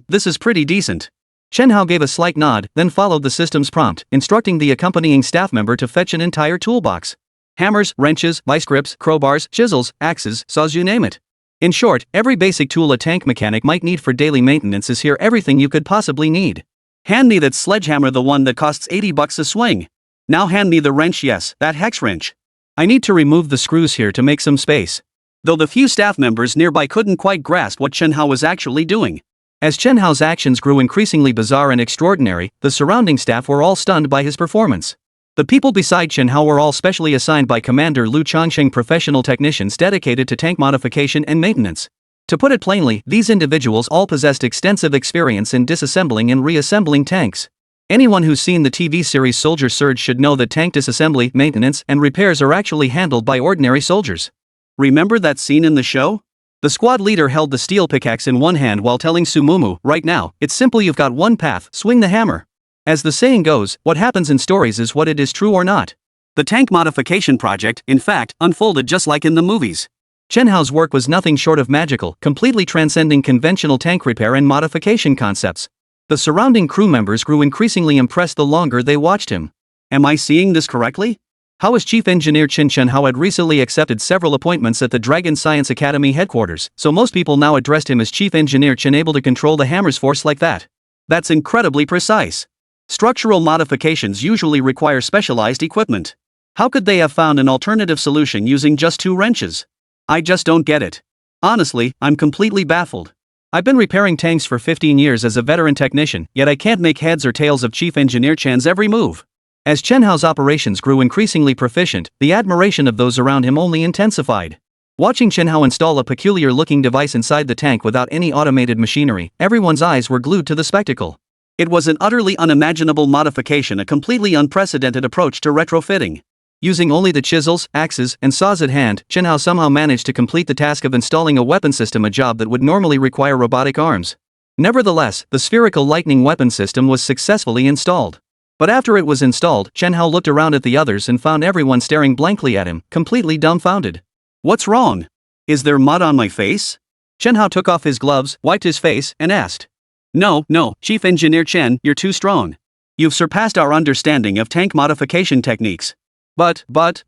B: This is pretty decent. Chen Hao gave a slight nod, then followed the system's prompt, instructing the accompanying staff member to fetch an entire toolbox. Hammers, wrenches, vice grips, crowbars, chisels, axes, saws, you name it. In short, every basic tool a tank mechanic might need for daily maintenance is here. Everything you could possibly need. Hand me that sledgehammer, the one that costs $80 a swing. Now hand me the wrench, yes, that hex wrench. I need to remove the screws here to make some space. Though the few staff members nearby couldn't quite grasp what Chen Hao was actually doing. As Chen Hao's actions grew increasingly bizarre and extraordinary, the surrounding staff were all stunned by his performance. The people beside Chen Hao were all specially assigned by Commander Lu Changsheng professional technicians dedicated to tank modification and maintenance. To put it plainly, these individuals all possessed extensive experience in disassembling and reassembling tanks. Anyone who's seen the TV series Soldier Surge should know that tank disassembly, maintenance, and repairs are actually handled by ordinary soldiers. Remember that scene in the show? The squad leader held the steel pickaxe in one hand while telling Sumumu, right now, it's simple, you've got one path, swing the hammer. As the saying goes, what happens in stories is what it is, true or not. The tank modification project, in fact, unfolded just like in the movies. Chen Hao's work was nothing short of magical, completely transcending conventional tank repair and modification concepts. The surrounding crew members grew increasingly impressed the longer they watched him. Am I seeing this correctly? How is Chief Engineer Chen Hao had recently accepted several appointments at the Dragon Science Academy headquarters, so most people now addressed him as Chief Engineer Chen, able to control the hammer's force like that. That's incredibly precise. Structural modifications usually require specialized equipment. How could they have found an alternative solution using just 2 wrenches? I just don't get it. Honestly, I'm completely baffled. I've been repairing tanks for 15 years as a veteran technician, yet I can't make heads or tails of Chief Engineer Chen's every move. As Chen Hao's operations grew increasingly proficient, the admiration of those around him only intensified. Watching Chen Hao install a peculiar-looking device inside the tank without any automated machinery, everyone's eyes were glued to the spectacle. It was an utterly unimaginable modification, a completely unprecedented approach to retrofitting. Using only the chisels, axes, and saws at hand, Chen Hao somehow managed to complete the task of installing a weapon system, a job that would normally require robotic arms. Nevertheless, the Spherical Lightning Weapon System was successfully installed. But after it was installed, Chen Hao looked around at the others and found everyone staring blankly at him, completely dumbfounded. What's wrong? Is there mud on my face? Chen Hao took off his gloves, wiped his face, and asked. No, Chief Engineer Chen, you're too strong. You've surpassed our understanding of tank modification techniques. But what?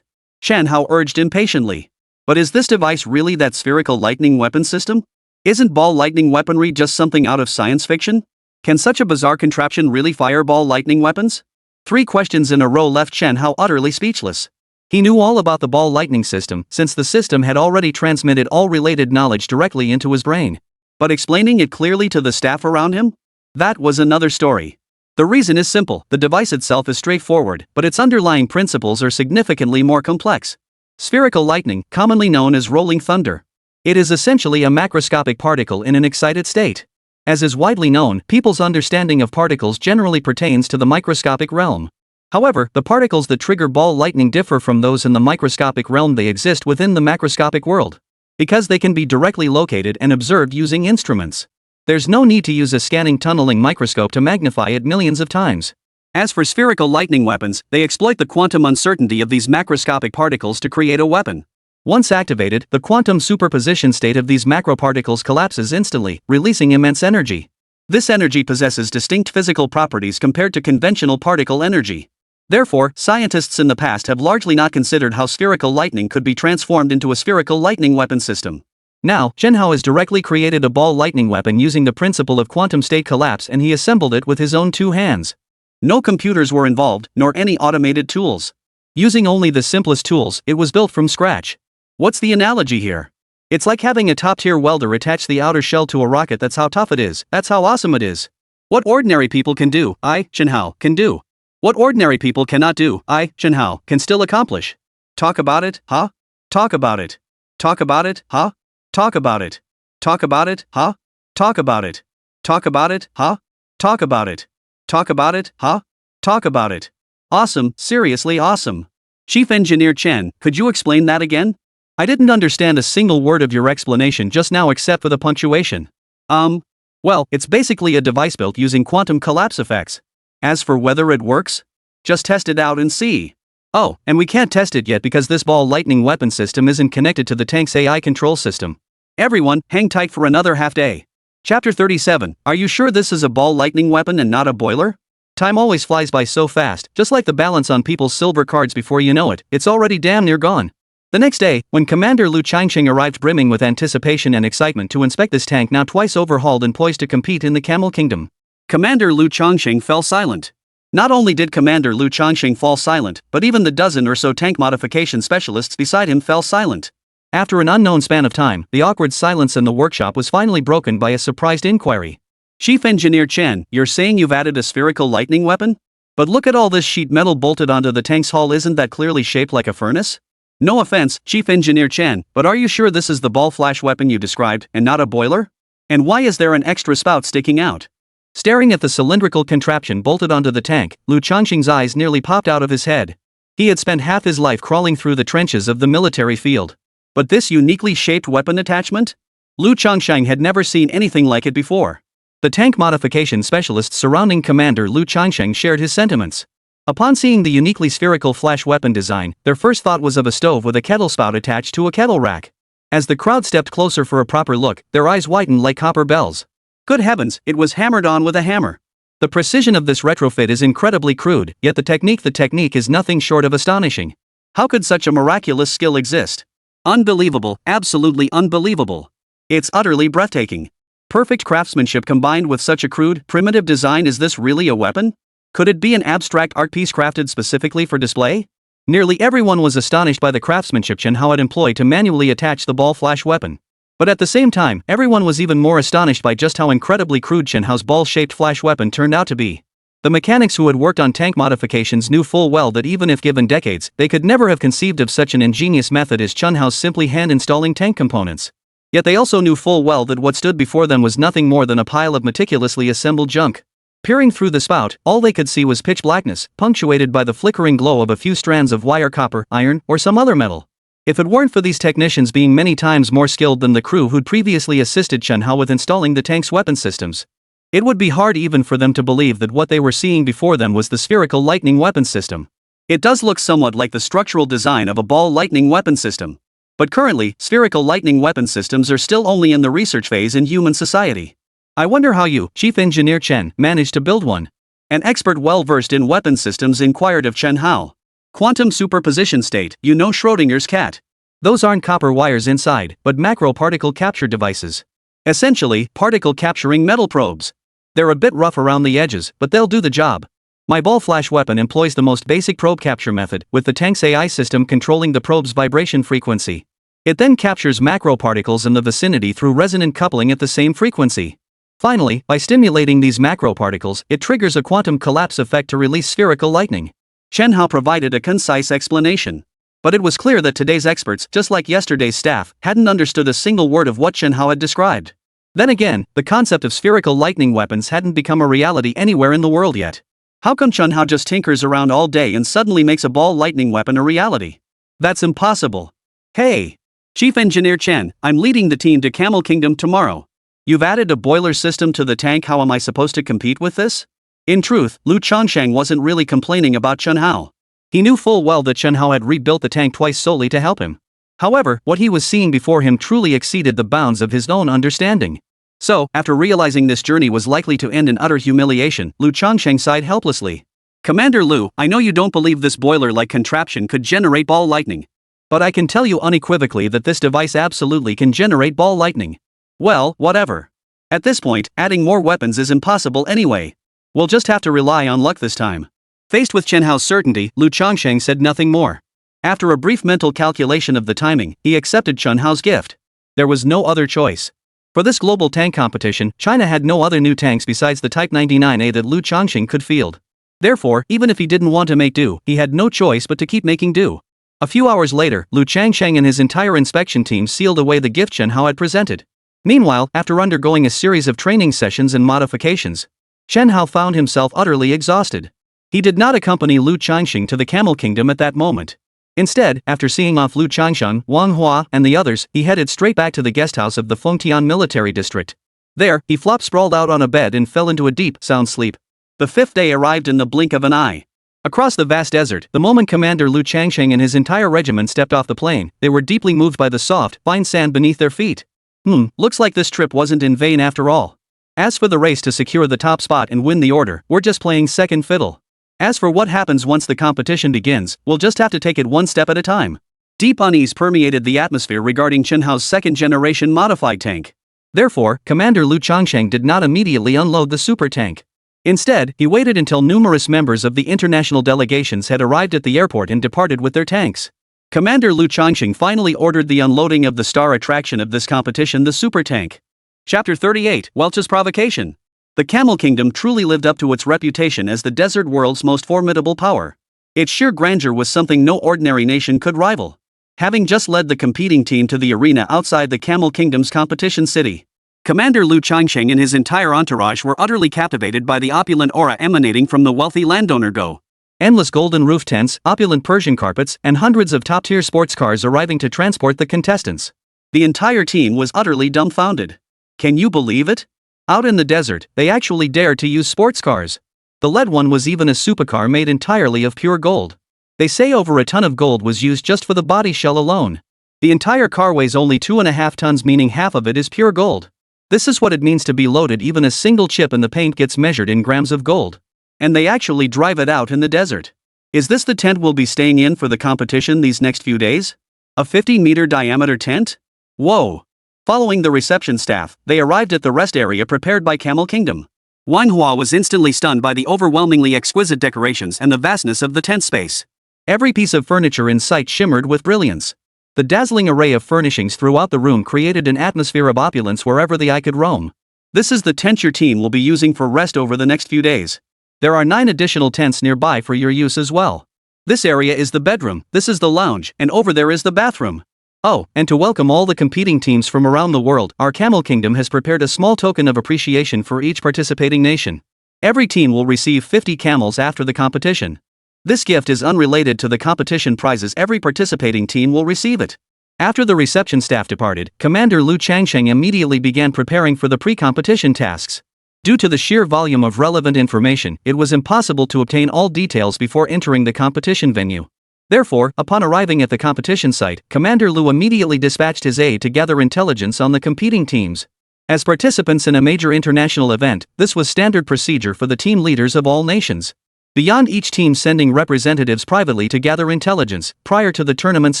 B: Chen Hao urged impatiently. But is this device really that Spherical Lightning Weapon System? Isn't ball lightning weaponry just something out of science fiction? Can such a bizarre contraption really fire ball lightning weapons? 3 questions in a row left Chen Hao utterly speechless. He knew all about the ball lightning system, since the system had already transmitted all related knowledge directly into his brain. But explaining it clearly to the staff around him? That was another story. The reason is simple, the device itself is straightforward, but its underlying principles are significantly more complex. Spherical lightning, commonly known as rolling thunder. It is essentially a macroscopic particle in an excited state. As is widely known, people's understanding of particles generally pertains to the microscopic realm. However, the particles that trigger ball lightning differ from those in the microscopic realm. They exist within the macroscopic world. Because they can be directly located and observed using instruments. There's no need to use a scanning tunneling microscope to magnify it millions of times. As for spherical lightning weapons, they exploit the quantum uncertainty of these macroscopic particles to create a weapon. Once activated, the quantum superposition state of these macroparticles collapses instantly, releasing immense energy. This energy possesses distinct physical properties compared to conventional particle energy. Therefore, scientists in the past have largely not considered how spherical lightning could be transformed into a spherical lightning weapon system.
A: Now, Chen Hao has directly created a ball lightning weapon using the principle of quantum state collapse, and he assembled it with his own 2 hands.
B: No computers were involved, nor any automated tools.
A: Using only the simplest tools, it was built from scratch.
B: What's the analogy here? It's like having a top-tier welder attach the outer shell to a rocket. That's how tough it is, that's how awesome it is. What ordinary people can do, I, Chen Hao, can do. What ordinary people cannot do, I, Chen Hao, can still accomplish. Talk about it, huh? Talk about it. Talk about it, huh? Talk about it. Talk about it, huh? Talk about it. Talk about it, huh? Talk about it. Talk about it, huh? Talk about it. Awesome, seriously awesome. Chief Engineer Chen, could you explain that again?
A: I didn't understand a single word of your explanation just now except for the punctuation.
B: Well, it's basically a device built using quantum collapse effects. As for whether it works, just test it out and see.
A: Oh, and we can't test it yet because this ball lightning weapon system isn't connected to the tank's AI control system.
B: Everyone, hang tight for another half day. Chapter 37, are you sure this is a ball lightning weapon and not a boiler?
A: Time always flies by so fast, just like the balance on people's silver cards. Before you know it, it's already damn near gone. The next day, when Commander Lu Changqing arrived brimming with anticipation and excitement to inspect this tank now twice overhauled and poised to compete in the Camel Kingdom,
B: Commander Lu Changqing fell silent. Not only did Commander Lu Changqing fall silent, but even the dozen or so tank modification specialists beside him fell silent.
A: After an unknown span of time, the awkward silence in the workshop was finally broken by a surprised inquiry.
B: Chief Engineer Chen, you're saying you've added a spherical lightning weapon? But look at all this sheet metal bolted onto the tank's hull, isn't that clearly shaped like a furnace? No offense, Chief Engineer Chen, but are you sure this is the ball flash weapon you described, and not a boiler? And why is there an extra spout sticking out?
A: Staring at the cylindrical contraption bolted onto the tank, Lu Changqing's eyes nearly popped out of his head. He had spent half his life crawling through the trenches of the military field.
B: But this uniquely shaped weapon attachment? Lu Changqing had never seen anything like it before.
A: The tank modification specialists surrounding Commander Lu Changqing shared his sentiments. Upon seeing the uniquely spherical flash weapon design, their first thought was of a stove with a kettle spout attached to a kettle rack. As the crowd stepped closer for a proper look, their eyes widened like copper bells.
B: Good heavens, it was hammered on with a hammer.
A: The precision of this retrofit is incredibly crude, yet the technique is nothing short of astonishing.
B: How could such a miraculous skill exist? Unbelievable, absolutely unbelievable. It's utterly breathtaking. Perfect craftsmanship combined with such a crude, primitive design. Is this really a weapon? Could it be an abstract art piece crafted specifically for display? Nearly everyone was astonished by the craftsmanship Chen Hao had employed to manually attach the ball flash weapon. But at the same time, everyone was even more astonished by just how incredibly crude Chen Hao's ball-shaped flash weapon turned out to be. The mechanics who had worked on tank modifications knew full well that even if given decades, they could never have conceived of such an ingenious method as Chen Hao's simply hand-installing tank components. Yet they also knew full well that what stood before them was nothing more than a pile of meticulously assembled junk. Peering through the spout, all they could see was pitch blackness, punctuated by the flickering glow of a few strands of wire, copper, iron, or some other metal. If it weren't for these technicians being many times more skilled than the crew who'd previously assisted Chen Hao with installing the tank's weapon systems, it would be hard even for them to believe that what they were seeing before them was the spherical lightning weapon system. It does look somewhat like the structural design of a ball lightning weapon system. But currently, spherical lightning weapon systems are still only in the research phase in human society.
A: I wonder how you, Chief Engineer Chen, managed to build one.
B: An expert well-versed in weapon systems inquired of Chen Hao. Quantum superposition state, you know Schrodinger's cat.
A: Those aren't copper wires inside, but macro particle capture devices.
B: Essentially, particle capturing metal probes.
A: They're a bit rough around the edges, but they'll do the job. My ball flash weapon employs the most basic probe capture method, with the tank's AI system controlling the probe's vibration frequency. It then captures macro particles in the vicinity through resonant coupling at the same frequency. Finally, by stimulating these macro particles, it triggers a quantum collapse effect to release spherical lightning.
B: Chen Hao provided a concise explanation. But it was clear that today's experts, just like yesterday's staff, hadn't understood a single word of what Chen Hao had described. Then again, the concept of spherical lightning weapons hadn't become a reality anywhere in the world yet. How come Chen Hao just tinkers around all day and suddenly makes a ball lightning weapon a reality? That's impossible. Hey! Chief Engineer Chen, I'm leading the team to Camel Kingdom tomorrow. You've added a boiler system to the tank. How am I supposed to compete with this? In truth, Lu Changqing wasn't really complaining about Chen Hao. He knew full well that Chen Hao had rebuilt the tank twice solely to help him. However, what he was seeing before him truly exceeded the bounds of his own understanding. So, after realizing this journey was likely to end in utter humiliation, Lu Changsheng sighed helplessly. Commander Lu, I know you don't believe this boiler-like contraption could generate ball lightning. But I can tell you unequivocally that this device absolutely can generate ball lightning. Well, whatever. At this point, adding more weapons is impossible anyway. We'll just have to rely on luck this time. Faced with Chen Hao's certainty, Lu Changsheng said nothing more. After a brief mental calculation of the timing, he accepted Chen Hao's gift. There was no other choice. For this global tank competition, China had no other new tanks besides the Type 99A that Lu Changsheng could field. Therefore, even if he didn't want to make do, he had no choice but to keep making do. A few hours later, Lu Changsheng and his entire inspection team sealed away the gift Chen Hao had presented. Meanwhile, after undergoing a series of training sessions and modifications, Chen Hao found himself utterly exhausted. He did not accompany Lu Changsheng to the Camel Kingdom at that moment. Instead, after seeing off Lu Changsheng, Wang Hua, and the others, he headed straight back to the guest house of the Fengtian military district. There, he flopped sprawled out on a bed and fell into a deep, sound sleep. The fifth day arrived in the blink of an eye. Across the vast desert, the moment Commander Lu Changsheng and his entire regiment stepped off the plane, they were deeply moved by the soft, fine sand beneath their feet. Looks like this trip wasn't in vain after all. As for the race to secure the top spot and win the order, we're just playing second fiddle. As for what happens once the competition begins, we'll just have to take it one step at a time. Deep unease permeated the atmosphere regarding Chen Hao's second-generation modified tank. Therefore, Commander Lu Changsheng did not immediately unload the super tank. Instead, he waited until numerous members of the international delegations had arrived at the airport and departed with their tanks. Commander Lu Changsheng finally ordered the unloading of the star attraction of this competition, the super tank. Chapter 38, Welch's Provocation. The Camel Kingdom truly lived up to its reputation as the desert world's most formidable power. Its sheer grandeur was something no ordinary nation could rival. Having just led the competing team to the arena outside the Camel Kingdom's competition city, Commander Lu Changsheng and his entire entourage were utterly captivated by the opulent aura emanating from the wealthy landowner Go. Endless golden roof tents, opulent Persian carpets, and hundreds of top-tier sports cars arriving to transport the contestants. The entire team was utterly dumbfounded. Can you believe it? Out in the desert, they actually dared to use sports cars. The lead one was even a supercar made entirely of pure gold. They say over a ton of gold was used just for the body shell alone. The entire car weighs only 2.5 tons, meaning half of it is pure gold. This is what it means to be loaded. Even a single chip in the paint gets measured in grams of gold. And they actually drive it out in the desert. Is this the tent we'll be staying in for the competition these next few days? A 50-meter diameter tent? Whoa! Following the reception staff, they arrived at the rest area prepared by Camel Kingdom. Manhwa was instantly stunned by the overwhelmingly exquisite decorations and the vastness of the tent space. Every piece of furniture in sight shimmered with brilliance. The dazzling array of furnishings throughout the room created an atmosphere of opulence wherever the eye could roam. This is the tent your team will be using for rest over the next few days. There are 9 additional tents nearby for your use as well. This area is the bedroom, this is the lounge, and over there is the bathroom. Oh, and to welcome all the competing teams from around the world, our Camel Kingdom has prepared a small token of appreciation for each participating nation. Every team will receive 50 camels after the competition. This gift is unrelated to the competition prizes. Every participating team will receive it. After the reception staff departed, Commander Lu Changsheng immediately began preparing for the pre-competition tasks. Due to the sheer volume of relevant information, it was impossible to obtain all details before entering the competition venue. Therefore, upon arriving at the competition site, Commander Lu immediately dispatched his aide to gather intelligence on the competing teams. As participants in a major international event, this was standard procedure for the team leaders of all nations. Beyond each team sending representatives privately to gather intelligence, prior to the tournament's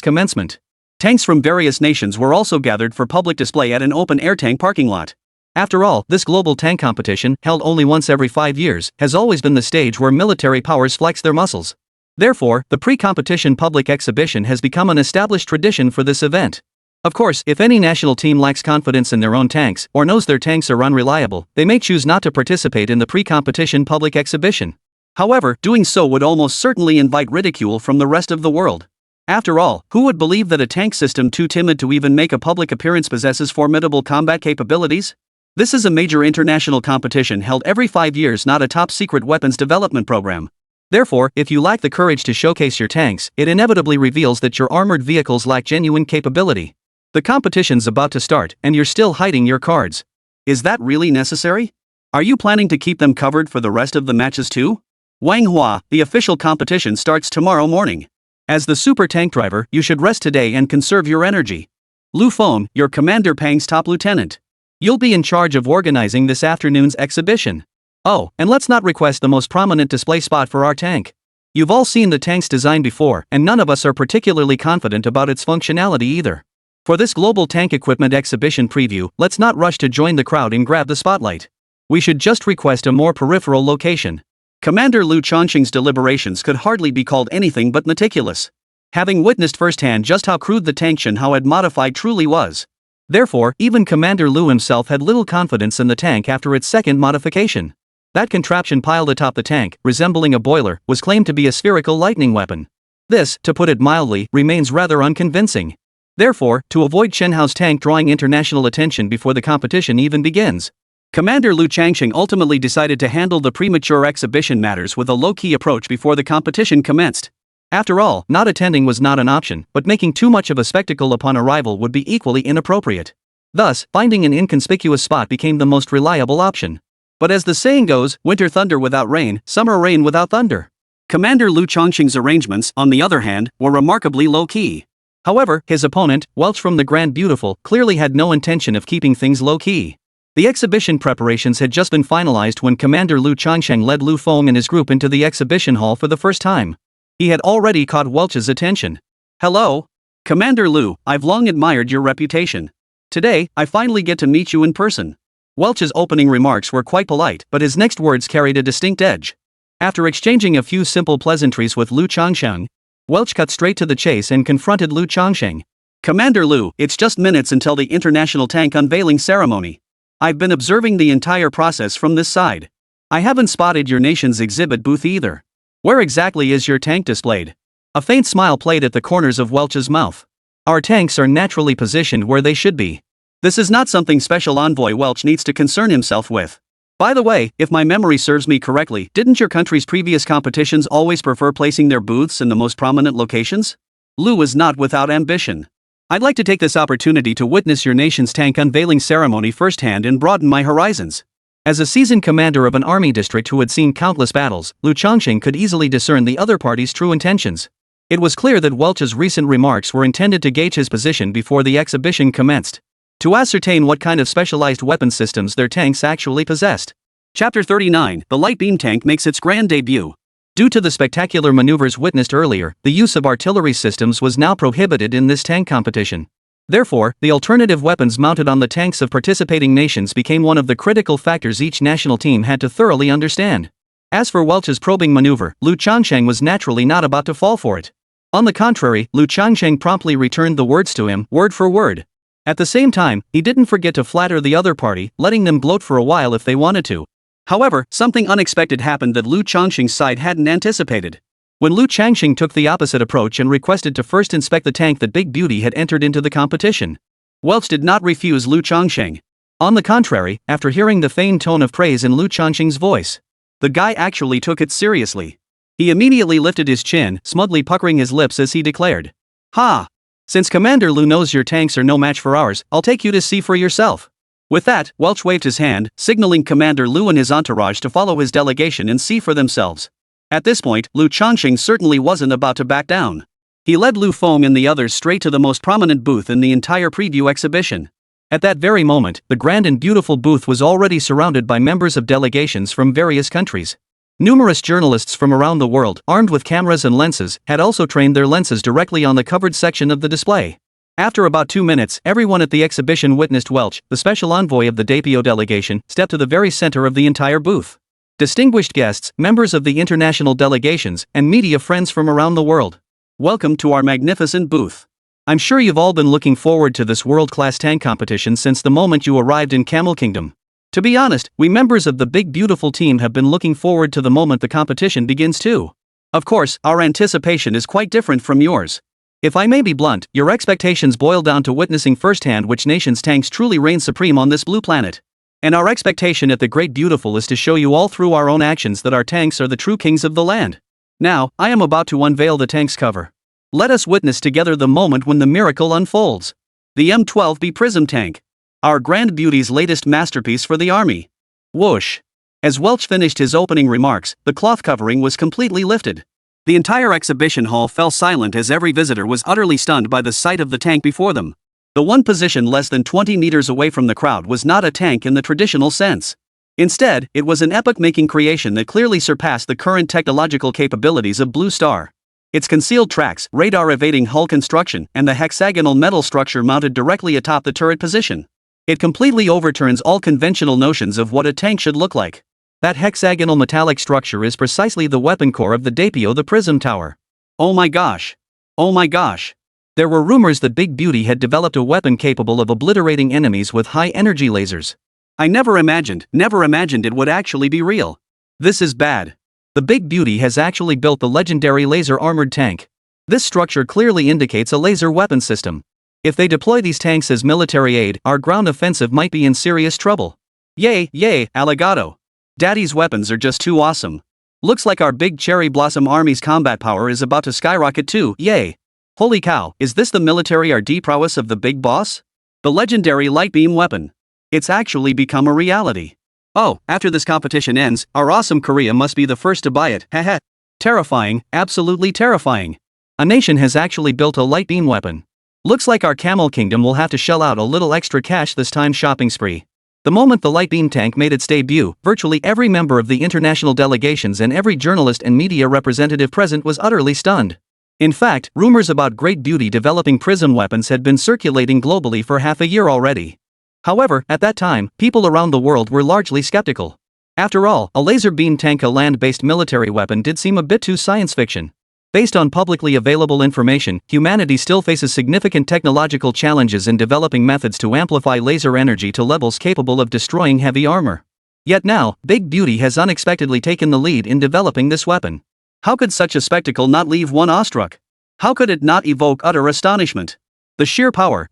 B: commencement. Tanks from various nations were also gathered for public display at an open-air tank parking lot. After all, this global tank competition, held only once every 5 years, has always been the stage where military powers flex their muscles. Therefore, the pre-competition public exhibition has become an established tradition for this event. Of course, if any national team lacks confidence in their own tanks, or knows their tanks are unreliable, they may choose not to participate in the pre-competition public exhibition. However, doing so would almost certainly invite ridicule from the rest of the world. After all, who would believe that a tank system too timid to even make a public appearance possesses formidable combat capabilities? This is a major international competition held every 5 years, not a top-secret weapons development program. Therefore, if you lack the courage to showcase your tanks, it inevitably reveals that your armored vehicles lack genuine capability. The competition's about to start, and you're still hiding your cards. Is that really necessary? Are you planning to keep them covered for the rest of the matches too? Wang Hua, the official competition starts tomorrow morning. As the super tank driver, you should rest today and conserve your energy. Lu Feng, your Commander Pang's top lieutenant.
A: You'll be in charge of organizing this afternoon's exhibition. Oh, and let's not request the most prominent display spot for our tank. You've all seen the tank's design before, and none of us are particularly confident about its functionality either. For this global tank equipment exhibition preview, let's not rush to join the crowd and grab the spotlight. We should just request a more peripheral location.
B: Commander Lu Chongqing's deliberations could hardly be called anything but meticulous. Having witnessed firsthand just how crude the tank Shenhao had modified truly was. Therefore, even Commander Lu himself had little confidence in the tank after its second modification. That contraption piled atop the tank, resembling a boiler, was claimed to be a spherical lightning weapon. This, to put it mildly, remains rather unconvincing. Therefore, to avoid Shenhao's tank drawing international attention before the competition even begins, Commander Lu Changqing ultimately decided to handle the premature exhibition matters with a low-key approach before the competition commenced. After all, not attending was not an option, but making too much of a spectacle upon arrival would be equally inappropriate. Thus, finding an inconspicuous spot became the most reliable option. But as the saying goes, winter thunder without rain, summer rain without thunder. Commander Lu Chongqing's arrangements, on the other hand, were remarkably low-key. However, his opponent, Welch from the Grand Beautiful, clearly had no intention of keeping things low-key. The exhibition preparations had just been finalized when Commander Lu Chongqing led Lu Feng and his group into the exhibition hall for the first time. He had already caught Welch's attention. "Hello? Commander Lu, I've long admired your reputation. Today, I finally get to meet you in person." Welch's opening remarks were quite polite, but his next words carried a distinct edge. After exchanging a few simple pleasantries with Lu Chongqing, Welch cut straight to the chase and confronted Lu Chongqing. "Commander Lu, it's just minutes until the International Tank Unveiling Ceremony. I've been observing the entire process from this side. I haven't spotted your nation's exhibit booth either. Where exactly is your tank displayed?" A faint smile played at the corners of Welch's mouth. "Our tanks are naturally positioned where they should be. This is not something Special Envoy Welch needs to concern himself with. By the way, if my memory serves me correctly, didn't your country's previous competitions always prefer placing their booths in the most prominent locations?" Lu was not without ambition. "I'd like to take this opportunity to witness your nation's tank unveiling ceremony firsthand and broaden my horizons." As a seasoned commander of an army district who had seen countless battles, Lu Chongqing could easily discern the other party's true intentions. It was clear that Welch's recent remarks were intended to gauge his position before the exhibition commenced, to ascertain what kind of specialized weapon systems their tanks actually possessed. Chapter 39, The Light Beam Tank makes its grand debut. Due to the spectacular maneuvers witnessed earlier, the use of artillery systems was now prohibited in this tank competition. Therefore, the alternative weapons mounted on the tanks of participating nations became one of the critical factors each national team had to thoroughly understand. As for Welch's probing maneuver, Lu Chongqing was naturally not about to fall for it. On the contrary, Lu Chongqing promptly returned the words to him, word for word. At the same time, he didn't forget to flatter the other party, letting them gloat for a while if they wanted to. However, something unexpected happened that Lu Chongqing's side hadn't anticipated. When Lu Changqing took the opposite approach and requested to first inspect the tank that Big Beauty had entered into the competition, Welch did not refuse Lu Chongqing. On the contrary, after hearing the feigned tone of praise in Lu Chongqing's voice, the guy actually took it seriously. He immediately lifted his chin, smugly puckering his lips as he declared, "Ha! Since Commander Lu knows your tanks are no match for ours, I'll take you to see for yourself." With that, Welch waved his hand, signaling Commander Lu and his entourage to follow his delegation and see for themselves. At this point, Lu Chongqing certainly wasn't about to back down. He led Lu Feng and the others straight to the most prominent booth in the entire preview exhibition. At that very moment, the grand and beautiful booth was already surrounded by members of delegations from various countries. Numerous journalists from around the world, armed with cameras and lenses, had also trained their lenses directly on the covered section of the display. After about 2 minutes, everyone at the exhibition witnessed Welch, the special envoy of the DAPO delegation, step to the very center of the entire booth. Distinguished guests, members of the international delegations, and media friends from around the world. Welcome to our magnificent booth. I'm sure you've all been looking forward to this world-class tank competition since the moment you arrived in Camel Kingdom. To be honest, we members of the Big Beautiful team have been looking forward to the moment the competition begins too. Of course, our anticipation is quite different from yours. If I may be blunt, your expectations boil down to witnessing firsthand which nation's tanks truly reign supreme on this blue planet. And our expectation at the Great Beautiful is to show you all through our own actions that our tanks are the true kings of the land. Now, I am about to unveil the tank's cover. Let us witness together the moment when the miracle unfolds. The M12B Prism Tank. Our Grand Beauty's latest masterpiece for the army. Whoosh. As Welch finished his opening remarks, the cloth covering was completely lifted. The entire exhibition hall fell silent as every visitor was utterly stunned by the sight of the tank before them. The one position less than 20 meters away from the crowd was not a tank in the traditional sense. Instead, it was an epoch-making creation that clearly surpassed the current technological capabilities of Blue Star. Its concealed tracks, radar-evading hull construction, and the hexagonal metal structure mounted directly atop the turret position. It completely overturns all conventional notions of what a tank should look like. That hexagonal metallic structure is precisely the weapon core of the Daipyo, the Prism Tower. Oh my gosh! Oh my gosh! There were rumors that Big Beauty had developed a weapon capable of obliterating enemies with high-energy lasers. I never imagined it would actually be real. This is bad. The Big Beauty has actually built the legendary laser-armored tank. This structure clearly indicates a laser weapon system. If they deploy these tanks as military aid, our ground offensive might be in serious trouble. Yay, Alligato. Daddy's weapons are just too awesome. Looks like our big cherry blossom army's combat power is about to skyrocket too, yay. Holy cow, is this the military RD prowess of the big boss? The legendary light beam weapon. It's actually become a reality. Oh, after this competition ends, our awesome Korea must be the first to buy it, heh. Terrifying, absolutely terrifying. A nation has actually built a light beam weapon. Looks like our Camel Kingdom will have to shell out a little extra cash this time shopping spree. The moment the light beam tank made its debut, virtually every member of the international delegations and every journalist and media representative present was utterly stunned. In fact, rumors about Great Beauty developing prism weapons had been circulating globally for half a year already. However, at that time, people around the world were largely skeptical. After all, a laser beam tank, a land-based military weapon, did seem a bit too science fiction. Based on publicly available information, humanity still faces significant technological challenges in developing methods to amplify laser energy to levels capable of destroying heavy armor. Yet now, Big Beauty has unexpectedly taken the lead in developing this weapon. How could such a spectacle not leave one awestruck? How could it not evoke utter astonishment? The sheer power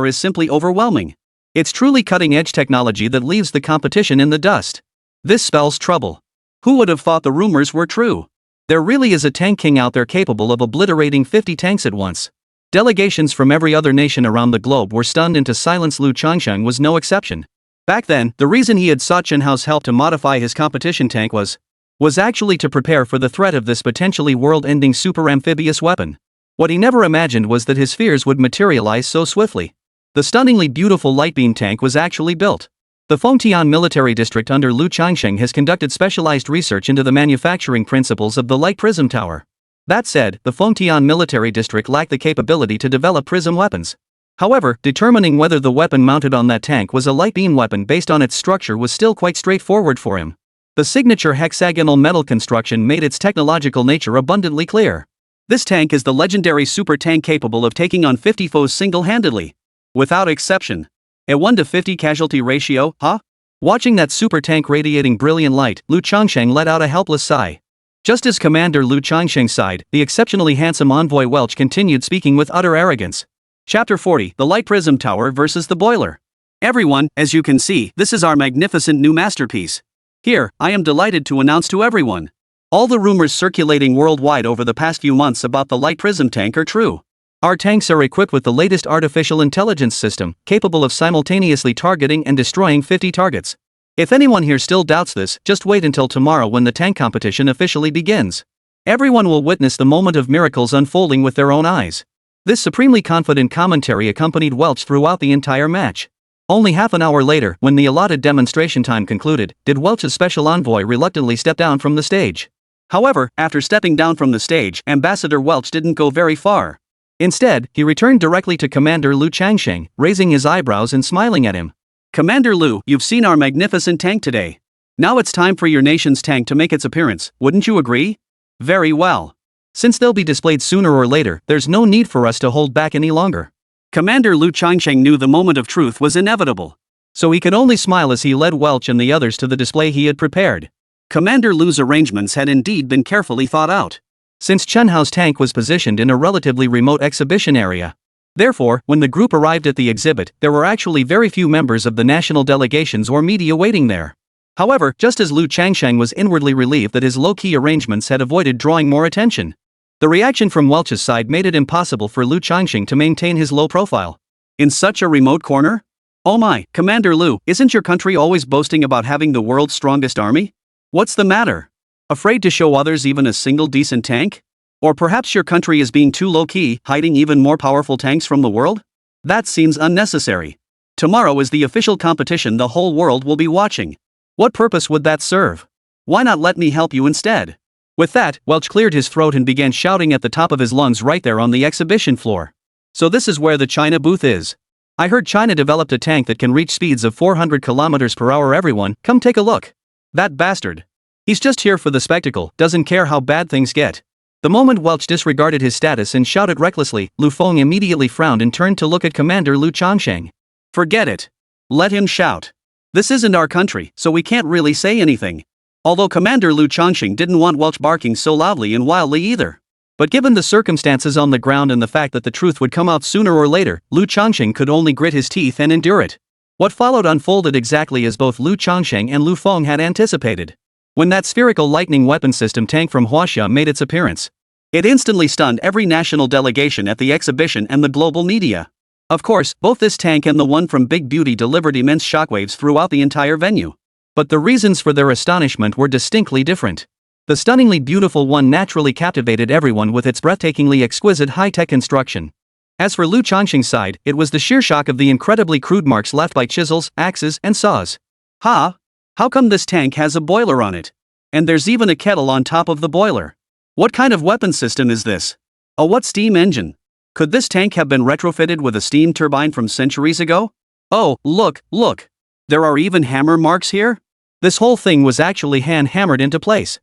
B: is simply overwhelming. It's truly cutting-edge technology that leaves the competition in the dust. This spells trouble. Who would have thought the rumors were true? There really is a tank king out there capable of obliterating 50 tanks at once. Delegations from every other nation around the globe were stunned into silence. Lu Changsheng was no exception. Back then, the reason he had sought Chen Hao's help to modify his competition tank was actually to prepare for the threat of this potentially world-ending super-amphibious weapon. What he never imagined was that his fears would materialize so swiftly. The stunningly beautiful light beam tank was actually built. The Fengtian military district under Lu Changsheng has conducted specialized research into the manufacturing principles of the light prism tower. That said, the Fengtian military district lacked the capability to develop prism weapons. However, determining whether the weapon mounted on that tank was a light beam weapon based on its structure was still quite straightforward for him. The signature hexagonal metal construction made its technological nature abundantly clear. This tank is the legendary super tank capable of taking on 50 foes single-handedly. Without exception. A 1-to-50 casualty ratio, huh? Watching that super tank radiating brilliant light, Lu Changsheng let out a helpless sigh. Just as Commander Lu Changsheng sighed, the exceptionally handsome envoy Welch continued speaking with utter arrogance. Chapter 40, The Light Prism Tower versus the Boiler. Everyone, as you can see, this is our magnificent new masterpiece. Here, I am delighted to announce to everyone. All the rumors circulating worldwide over the past few months about the light prism tank are true. Our tanks are equipped with the latest artificial intelligence system, capable of simultaneously targeting and destroying 50 targets. If anyone here still doubts this, just wait until tomorrow when the tank competition officially begins. Everyone will witness the moment of miracles unfolding with their own eyes. This supremely confident commentary accompanied Welch throughout the entire match. Only half an hour later, when the allotted demonstration time concluded, did Welch's special envoy reluctantly step down from the stage. However, after stepping down from the stage, Ambassador Welch didn't go very far. Instead, he returned directly to Commander Lu Changsheng, raising his eyebrows and smiling at him. Commander Lu, you've seen our magnificent tank today. Now it's time for your nation's tank to make its appearance, wouldn't you agree? Very well. Since they'll be displayed sooner or later, there's no need for us to hold back any longer. Commander Lu Changsheng knew the moment of truth was inevitable. So he could only smile as he led Welch and the others to the display he had prepared. Commander Lu's arrangements had indeed been carefully thought out. Since Chen Hao's tank was positioned in a relatively remote exhibition area. Therefore, when the group arrived at the exhibit, there were actually very few members of the national delegations or media waiting there. However, just as Lu Changsheng was inwardly relieved that his low-key arrangements had avoided drawing more attention, the reaction from Welch's side made it impossible for Lu Changsheng to maintain his low profile. In such a remote corner? Oh my, Commander Lu, isn't your country always boasting about having the world's strongest army? What's the matter? Afraid to show others even a single decent tank? Or perhaps your country is being too low-key, hiding even more powerful tanks from the world? That seems unnecessary. Tomorrow is the official competition the whole world will be watching. What purpose would that serve? Why not let me help you instead? With that, Welch cleared his throat and began shouting at the top of his lungs right there on the exhibition floor. So this is where the China booth is. I heard China developed a tank that can reach speeds of 400 kilometers per hour. Everyone, come take a look. That bastard. He's just here for the spectacle, doesn't care how bad things get. The moment Welch disregarded his status and shouted recklessly, Lu Feng immediately frowned and turned to look at Commander Lu Changsheng. Forget it. Let him shout. This isn't our country, so we can't really say anything. Although Commander Lu Changsheng didn't want Welch barking so loudly and wildly either. But given the circumstances on the ground and the fact that the truth would come out sooner or later, Lu Changsheng could only grit his teeth and endure it. What followed unfolded exactly as both Lu Changsheng and Lu Feng had anticipated. When that spherical lightning weapon system tank from Huaxia made its appearance, it instantly stunned every national delegation at the exhibition and the global media. Of course, both this tank and the one from Big Beauty delivered immense shockwaves throughout the entire venue. But the reasons for their astonishment were distinctly different. The stunningly beautiful one naturally captivated everyone with its breathtakingly exquisite high-tech construction. As for Lu Changsheng's side, it was the sheer shock of the incredibly crude marks left by chisels, axes, and saws. Ha! How come this tank has a boiler on it? And there's even a kettle on top of the boiler. What kind of weapon system is this? What steam engine? Could this tank have been retrofitted with a steam turbine from centuries ago? Oh, look. There are even hammer marks here? This whole thing was actually hand-hammered into place.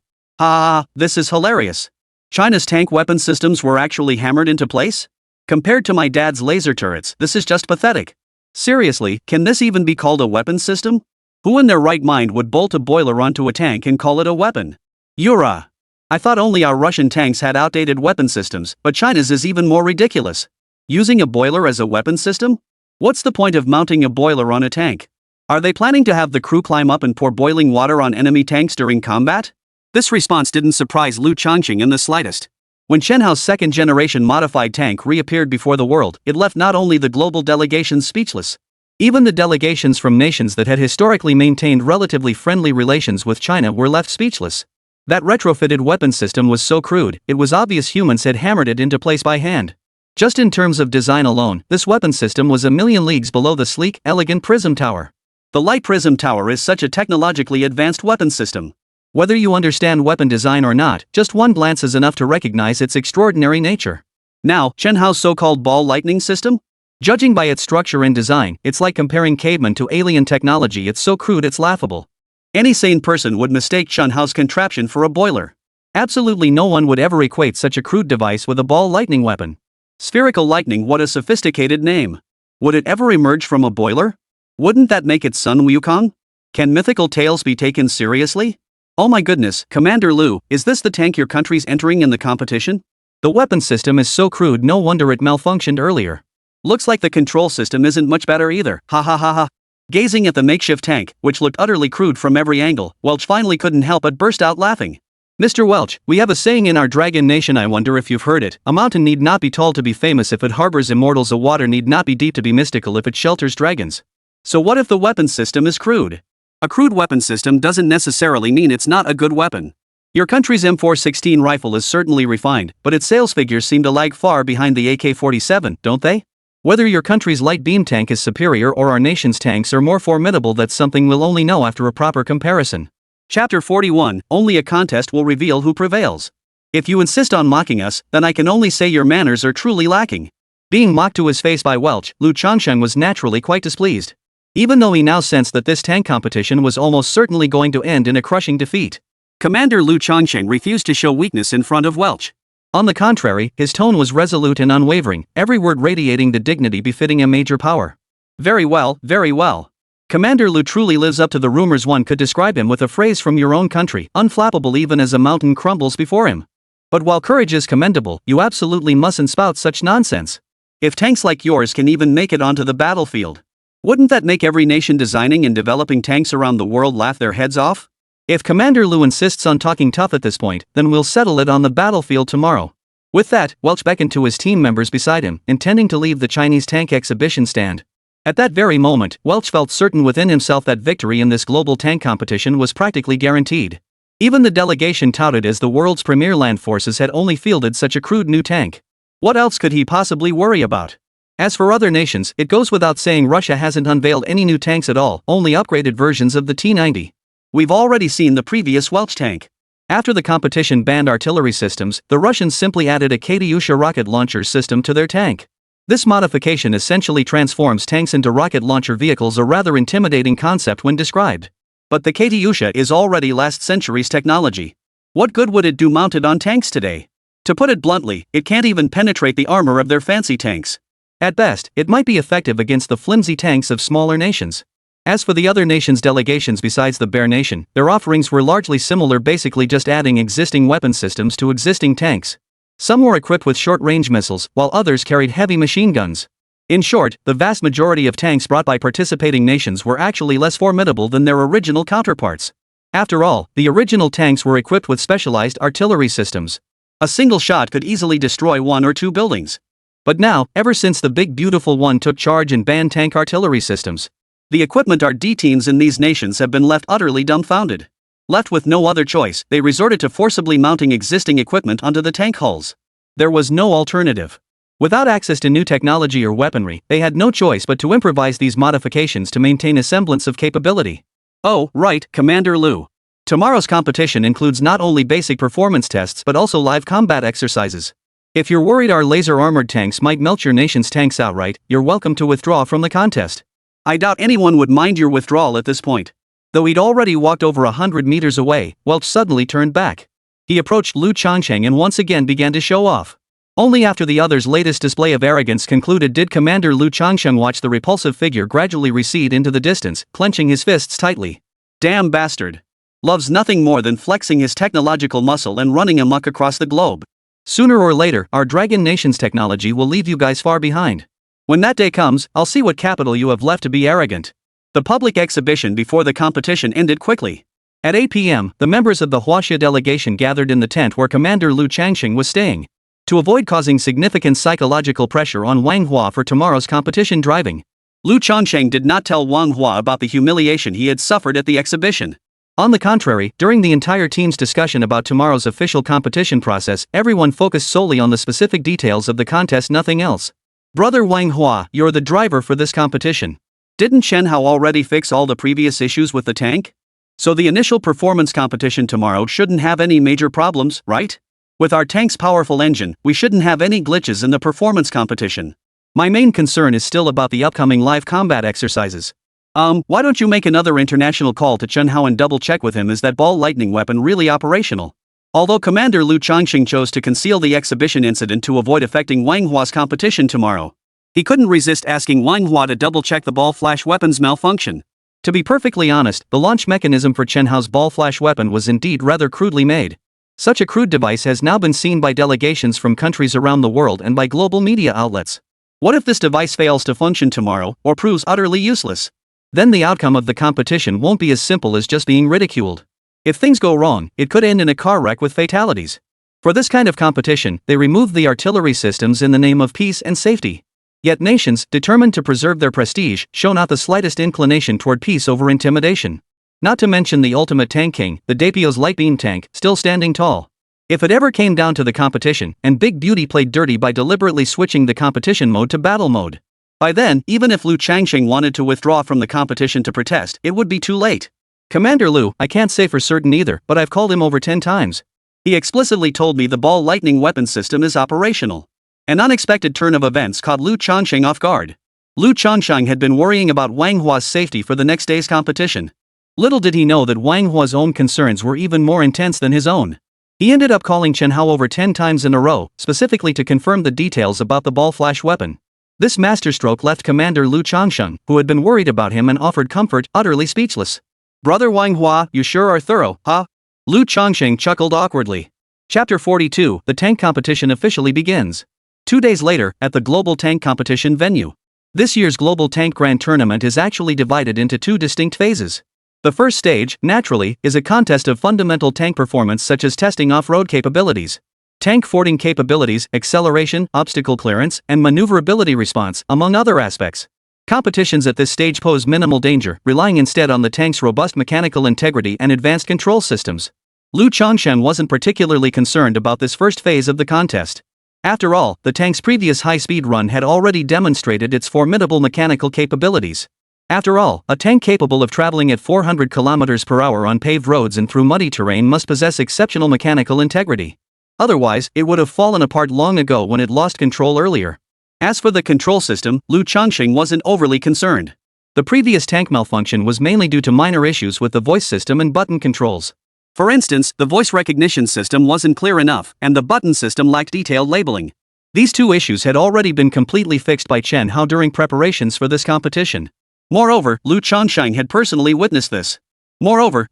B: This is hilarious. China's tank weapon systems were actually hammered into place? Compared to my dad's laser turrets, this is just pathetic. Seriously, can this even be called a weapon system? Who in their right mind would bolt a boiler onto a tank and call it a weapon? Yura! I thought only our Russian tanks had outdated weapon systems, but China's is even more ridiculous. Using a boiler as a weapon system? What's the point of mounting a boiler on a tank? Are they planning to have the crew climb up and pour boiling water on enemy tanks during combat? This response didn't surprise Lu Changsheng in the slightest. When Shenhao's second-generation modified tank reappeared before the world, it left not only the global delegations speechless. Even the delegations from nations that had historically maintained relatively friendly relations with China were left speechless. That retrofitted weapon system was so crude, it was obvious humans had hammered it into place by hand. Just in terms of design alone, this weapon system was a million leagues below the sleek, elegant Prism Tower. The Light Prism Tower is such a technologically advanced weapon system. Whether you understand weapon design or not, just one glance is enough to recognize its extraordinary nature. Now, Shenhao's so-called ball lightning system? Judging by its structure and design, it's like comparing cavemen to alien technology. It's so crude it's laughable. Any sane person would mistake Shenhao's contraption for a boiler. Absolutely no one would ever equate such a crude device with a ball lightning weapon. Spherical lightning, what a sophisticated name. Would it ever emerge from a boiler? Wouldn't that make it Sun Wukong? Can mythical tales be taken seriously? Oh my goodness, Commander Lu, is this the tank your country's entering in the competition? The weapon system is so crude, no wonder it malfunctioned earlier. Looks like the control system isn't much better either, ha ha ha ha. Gazing at the makeshift tank, which looked utterly crude from every angle, Welch finally couldn't help but burst out laughing. Mr. Welch, we have a saying in our Dragon Nation, I wonder if you've heard it: a mountain need not be tall to be famous if it harbors immortals, a water need not be deep to be mystical if it shelters dragons. So what if the weapon system is crude? A crude weapon system doesn't necessarily mean it's not a good weapon. Your country's M416 rifle is certainly refined, but its sales figures seem to lag far behind the AK-47, don't they? Whether your country's light beam tank is superior or our nation's tanks are more formidable, that's something we'll only know after a proper comparison. Chapter 41, only a contest will reveal who prevails. If you insist on mocking us, then I can only say your manners are truly lacking. Being mocked to his face by Welch, Lu Changsheng was naturally quite displeased. Even though he now sensed that this tank competition was almost certainly going to end in a crushing defeat. Commander Lu Changsheng refused to show weakness in front of Welch. On the contrary, his tone was resolute and unwavering, every word radiating the dignity befitting a major power. Very well, very well. Commander Lu truly lives up to the rumors. One could describe him with a phrase from your own country: unflappable even as a mountain crumbles before him. But while courage is commendable, you absolutely mustn't spout such nonsense. If tanks like yours can even make it onto the battlefield, wouldn't that make every nation designing and developing tanks around the world laugh their heads off? If Commander Lu insists on talking tough at this point, then we'll settle it on the battlefield tomorrow. With that, Welch beckoned to his team members beside him, intending to leave the Chinese tank exhibition stand. At that very moment, Welch felt certain within himself that victory in this global tank competition was practically guaranteed. Even the delegation touted as the world's premier land forces had only fielded such a crude new tank. What else could he possibly worry about?
A: As for other nations, it goes without saying Russia hasn't unveiled any new tanks at all, only upgraded versions of the T-90.
B: We've already seen the previous Welch tank.
A: After the competition banned artillery systems, the Russians simply added a Katyusha rocket launcher system to their tank. This modification essentially transforms tanks into rocket launcher vehicles, a rather intimidating concept when described.
B: But the Katyusha is already last century's technology. What good would it do mounted on tanks today? To put it bluntly, it can't even penetrate the armor of their fancy tanks.
A: At best, it might be effective against the flimsy tanks of smaller nations. As for the other nations' delegations besides the Bear Nation, their offerings were largely similar, basically just adding existing weapon systems to existing tanks. Some were equipped with short-range missiles, while others carried heavy machine guns. In short, the vast majority of tanks brought by participating nations were actually less formidable than their original counterparts. After all, the original tanks were equipped with specialized artillery systems.
B: A single shot could easily destroy 1 or 2 buildings.
A: But now, ever since the Big Beautiful One took charge and banned tank artillery systems,
B: the equipment RD teams in these nations have been left utterly dumbfounded. Left with no other choice, they resorted to forcibly mounting existing equipment onto the tank hulls. There was no alternative. Without access to new technology or weaponry, they had no choice but to improvise these modifications to maintain a semblance of capability. Oh, right, Commander Liu.
A: Tomorrow's competition includes not only basic performance tests but also live combat exercises. If you're worried our laser-armored tanks might melt your nation's tanks outright, you're welcome to withdraw from the contest.
B: I doubt anyone would mind your withdrawal at this point.
A: Though he'd already walked over 100 meters away, Welch suddenly turned back. He approached Lu Changsheng and once again began to show off. Only after the other's latest display of arrogance concluded did Commander Lu Changsheng watch the repulsive figure gradually recede into the distance, clenching his fists tightly.
B: Damn bastard. Loves nothing more than flexing his technological muscle and running amok across the globe.
A: Sooner or later, our Dragon Nation's technology will leave you guys far behind. When that day comes, I'll see what capital you have left to be arrogant.
B: The public exhibition before the competition ended quickly.
A: At 8 p.m., the members of the Huaxia delegation gathered in the tent where Commander Lu Changsheng was staying. To avoid causing significant psychological pressure on Wang Hua for tomorrow's competition driving,
B: Lu Changsheng did not tell Wang Hua about the humiliation he had suffered at the exhibition.
A: On the contrary, during the entire team's discussion about tomorrow's official competition process, everyone focused solely on the specific details of the contest, nothing else.
B: Brother Wang Hua, you're the driver for this competition. Didn't Chen Hao already fix all the previous issues with the tank? So the initial performance competition tomorrow shouldn't have any major problems, right? With our tank's powerful engine, we shouldn't have any glitches in the performance competition.
A: My main concern is still about the upcoming live combat exercises.
B: Why don't you make another international call to Chen Hao and double check with him, is that ball lightning weapon really operational? Although Commander Lu Changsheng chose to conceal the exhibition incident to avoid affecting Wang Hua's competition tomorrow, he couldn't resist asking Wang Hua to double check the ball flash weapon's malfunction.
A: To be perfectly honest, the launch mechanism for Chen Hao's ball flash weapon was indeed rather crudely made. Such a crude device has now been seen by delegations from countries around the world and by global media outlets. What if this device fails to function tomorrow, or proves utterly useless? Then the outcome of the competition won't be as simple as just being ridiculed. If things go wrong, it could end in a car wreck with fatalities. For this kind of competition, they removed the artillery systems in the name of peace and safety. Yet nations, determined to preserve their prestige, show not the slightest inclination toward peace over intimidation. Not to mention the ultimate tank king, the Daipyo's light beam tank, still standing tall. If it ever came down to the competition, and Big Beauty played dirty by deliberately switching the competition mode to battle mode, by then, even if Lu Changsheng wanted to withdraw from the competition to protest, it would be too late. Commander Lu, I can't say for certain either, but I've called him over 10 times.
B: He explicitly told me the ball lightning weapon system is operational. An unexpected turn of events caught Lu Changsheng off guard. Lu Changsheng had been worrying about Wang Hua's safety for the next day's competition. Little did he know that Wang Hua's own concerns were even more intense than his own. He ended up calling Chen Hao over 10 times in a row, specifically to confirm the details about the ball flash weapon. This masterstroke left Commander Lu Changsheng, who had been worried about him and offered comfort, utterly speechless. Brother Wang Hua, you sure are thorough, huh?
A: Lu Changsheng chuckled awkwardly. Chapter 42, the tank competition officially begins. 2 days later, at the Global Tank Competition venue. This year's Global Tank Grand Tournament is actually divided into 2 distinct phases. The first stage, naturally, is a contest of fundamental tank performance such as testing off-road capabilities, tank fording capabilities, acceleration, obstacle clearance, and maneuverability response, among other aspects. Competitions at this stage pose minimal danger, relying instead on the tank's robust mechanical integrity and advanced control systems. Lu Changsheng wasn't particularly concerned about this first phase of the contest. After all, the tank's previous high-speed run had already demonstrated its formidable mechanical capabilities. After all, a tank capable of traveling at 400 km per hour on paved roads and through muddy terrain must possess exceptional mechanical integrity. Otherwise, it would have fallen apart long ago when it lost control earlier. As for the control system, Lu Changxing wasn't overly concerned. The previous tank malfunction was mainly due to minor issues with the voice system and button controls. For instance, the voice recognition system wasn't clear enough, and the button system lacked detailed labeling. These two issues had already been completely fixed by Chen Hao during preparations for this competition. Moreover, Lu Changsheng had personally witnessed this. The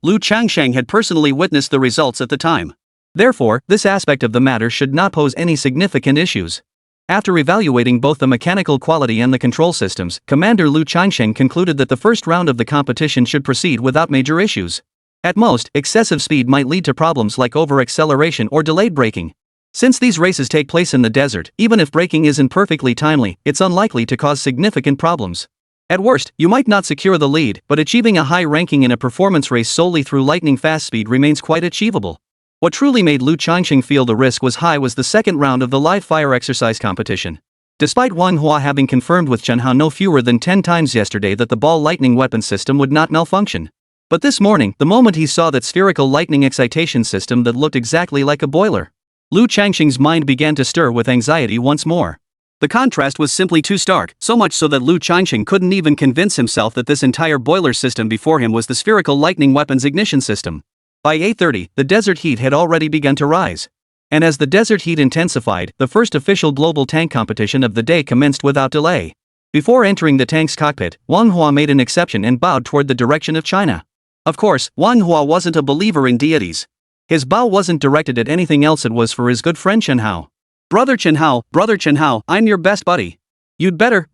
A: results at the time. Therefore, this aspect of the matter should not pose any significant issues. After evaluating both the mechanical quality and the control systems, Commander Lu Changsheng concluded that the first round of the competition should proceed without major issues. At most, excessive speed might lead to problems like over-acceleration or delayed braking. Since these races take place in the desert, even if braking isn't perfectly timely, it's unlikely to cause significant problems. At worst, you might not secure the lead, but achieving a high ranking in a performance race solely through lightning-fast speed remains quite achievable. What truly made Lu Changxing feel the risk was high was the second round of the live fire exercise competition. Despite Wang Hua having confirmed with Chen Hao no fewer than 10 times yesterday that the ball lightning weapon system would not malfunction. But this morning, the moment he saw that spherical lightning excitation system that looked exactly like a boiler, Lu Changxing's mind began to stir with anxiety once more. The contrast was simply too stark, so much so that Lu Changxing couldn't even convince himself that this entire boiler system before him was the spherical lightning weapon's ignition system. By 8:30, the desert heat had already begun to rise. And as the desert heat intensified, the first official global tank competition of the day commenced without delay. Before entering the tank's cockpit, Wang Hua made an exception and bowed toward the direction of China. Of course, Wang Hua wasn't a believer in deities. His bow wasn't directed at anything else, it was for his good friend Chen Hao. Brother Chen Hao, I'm your best buddy. You'd better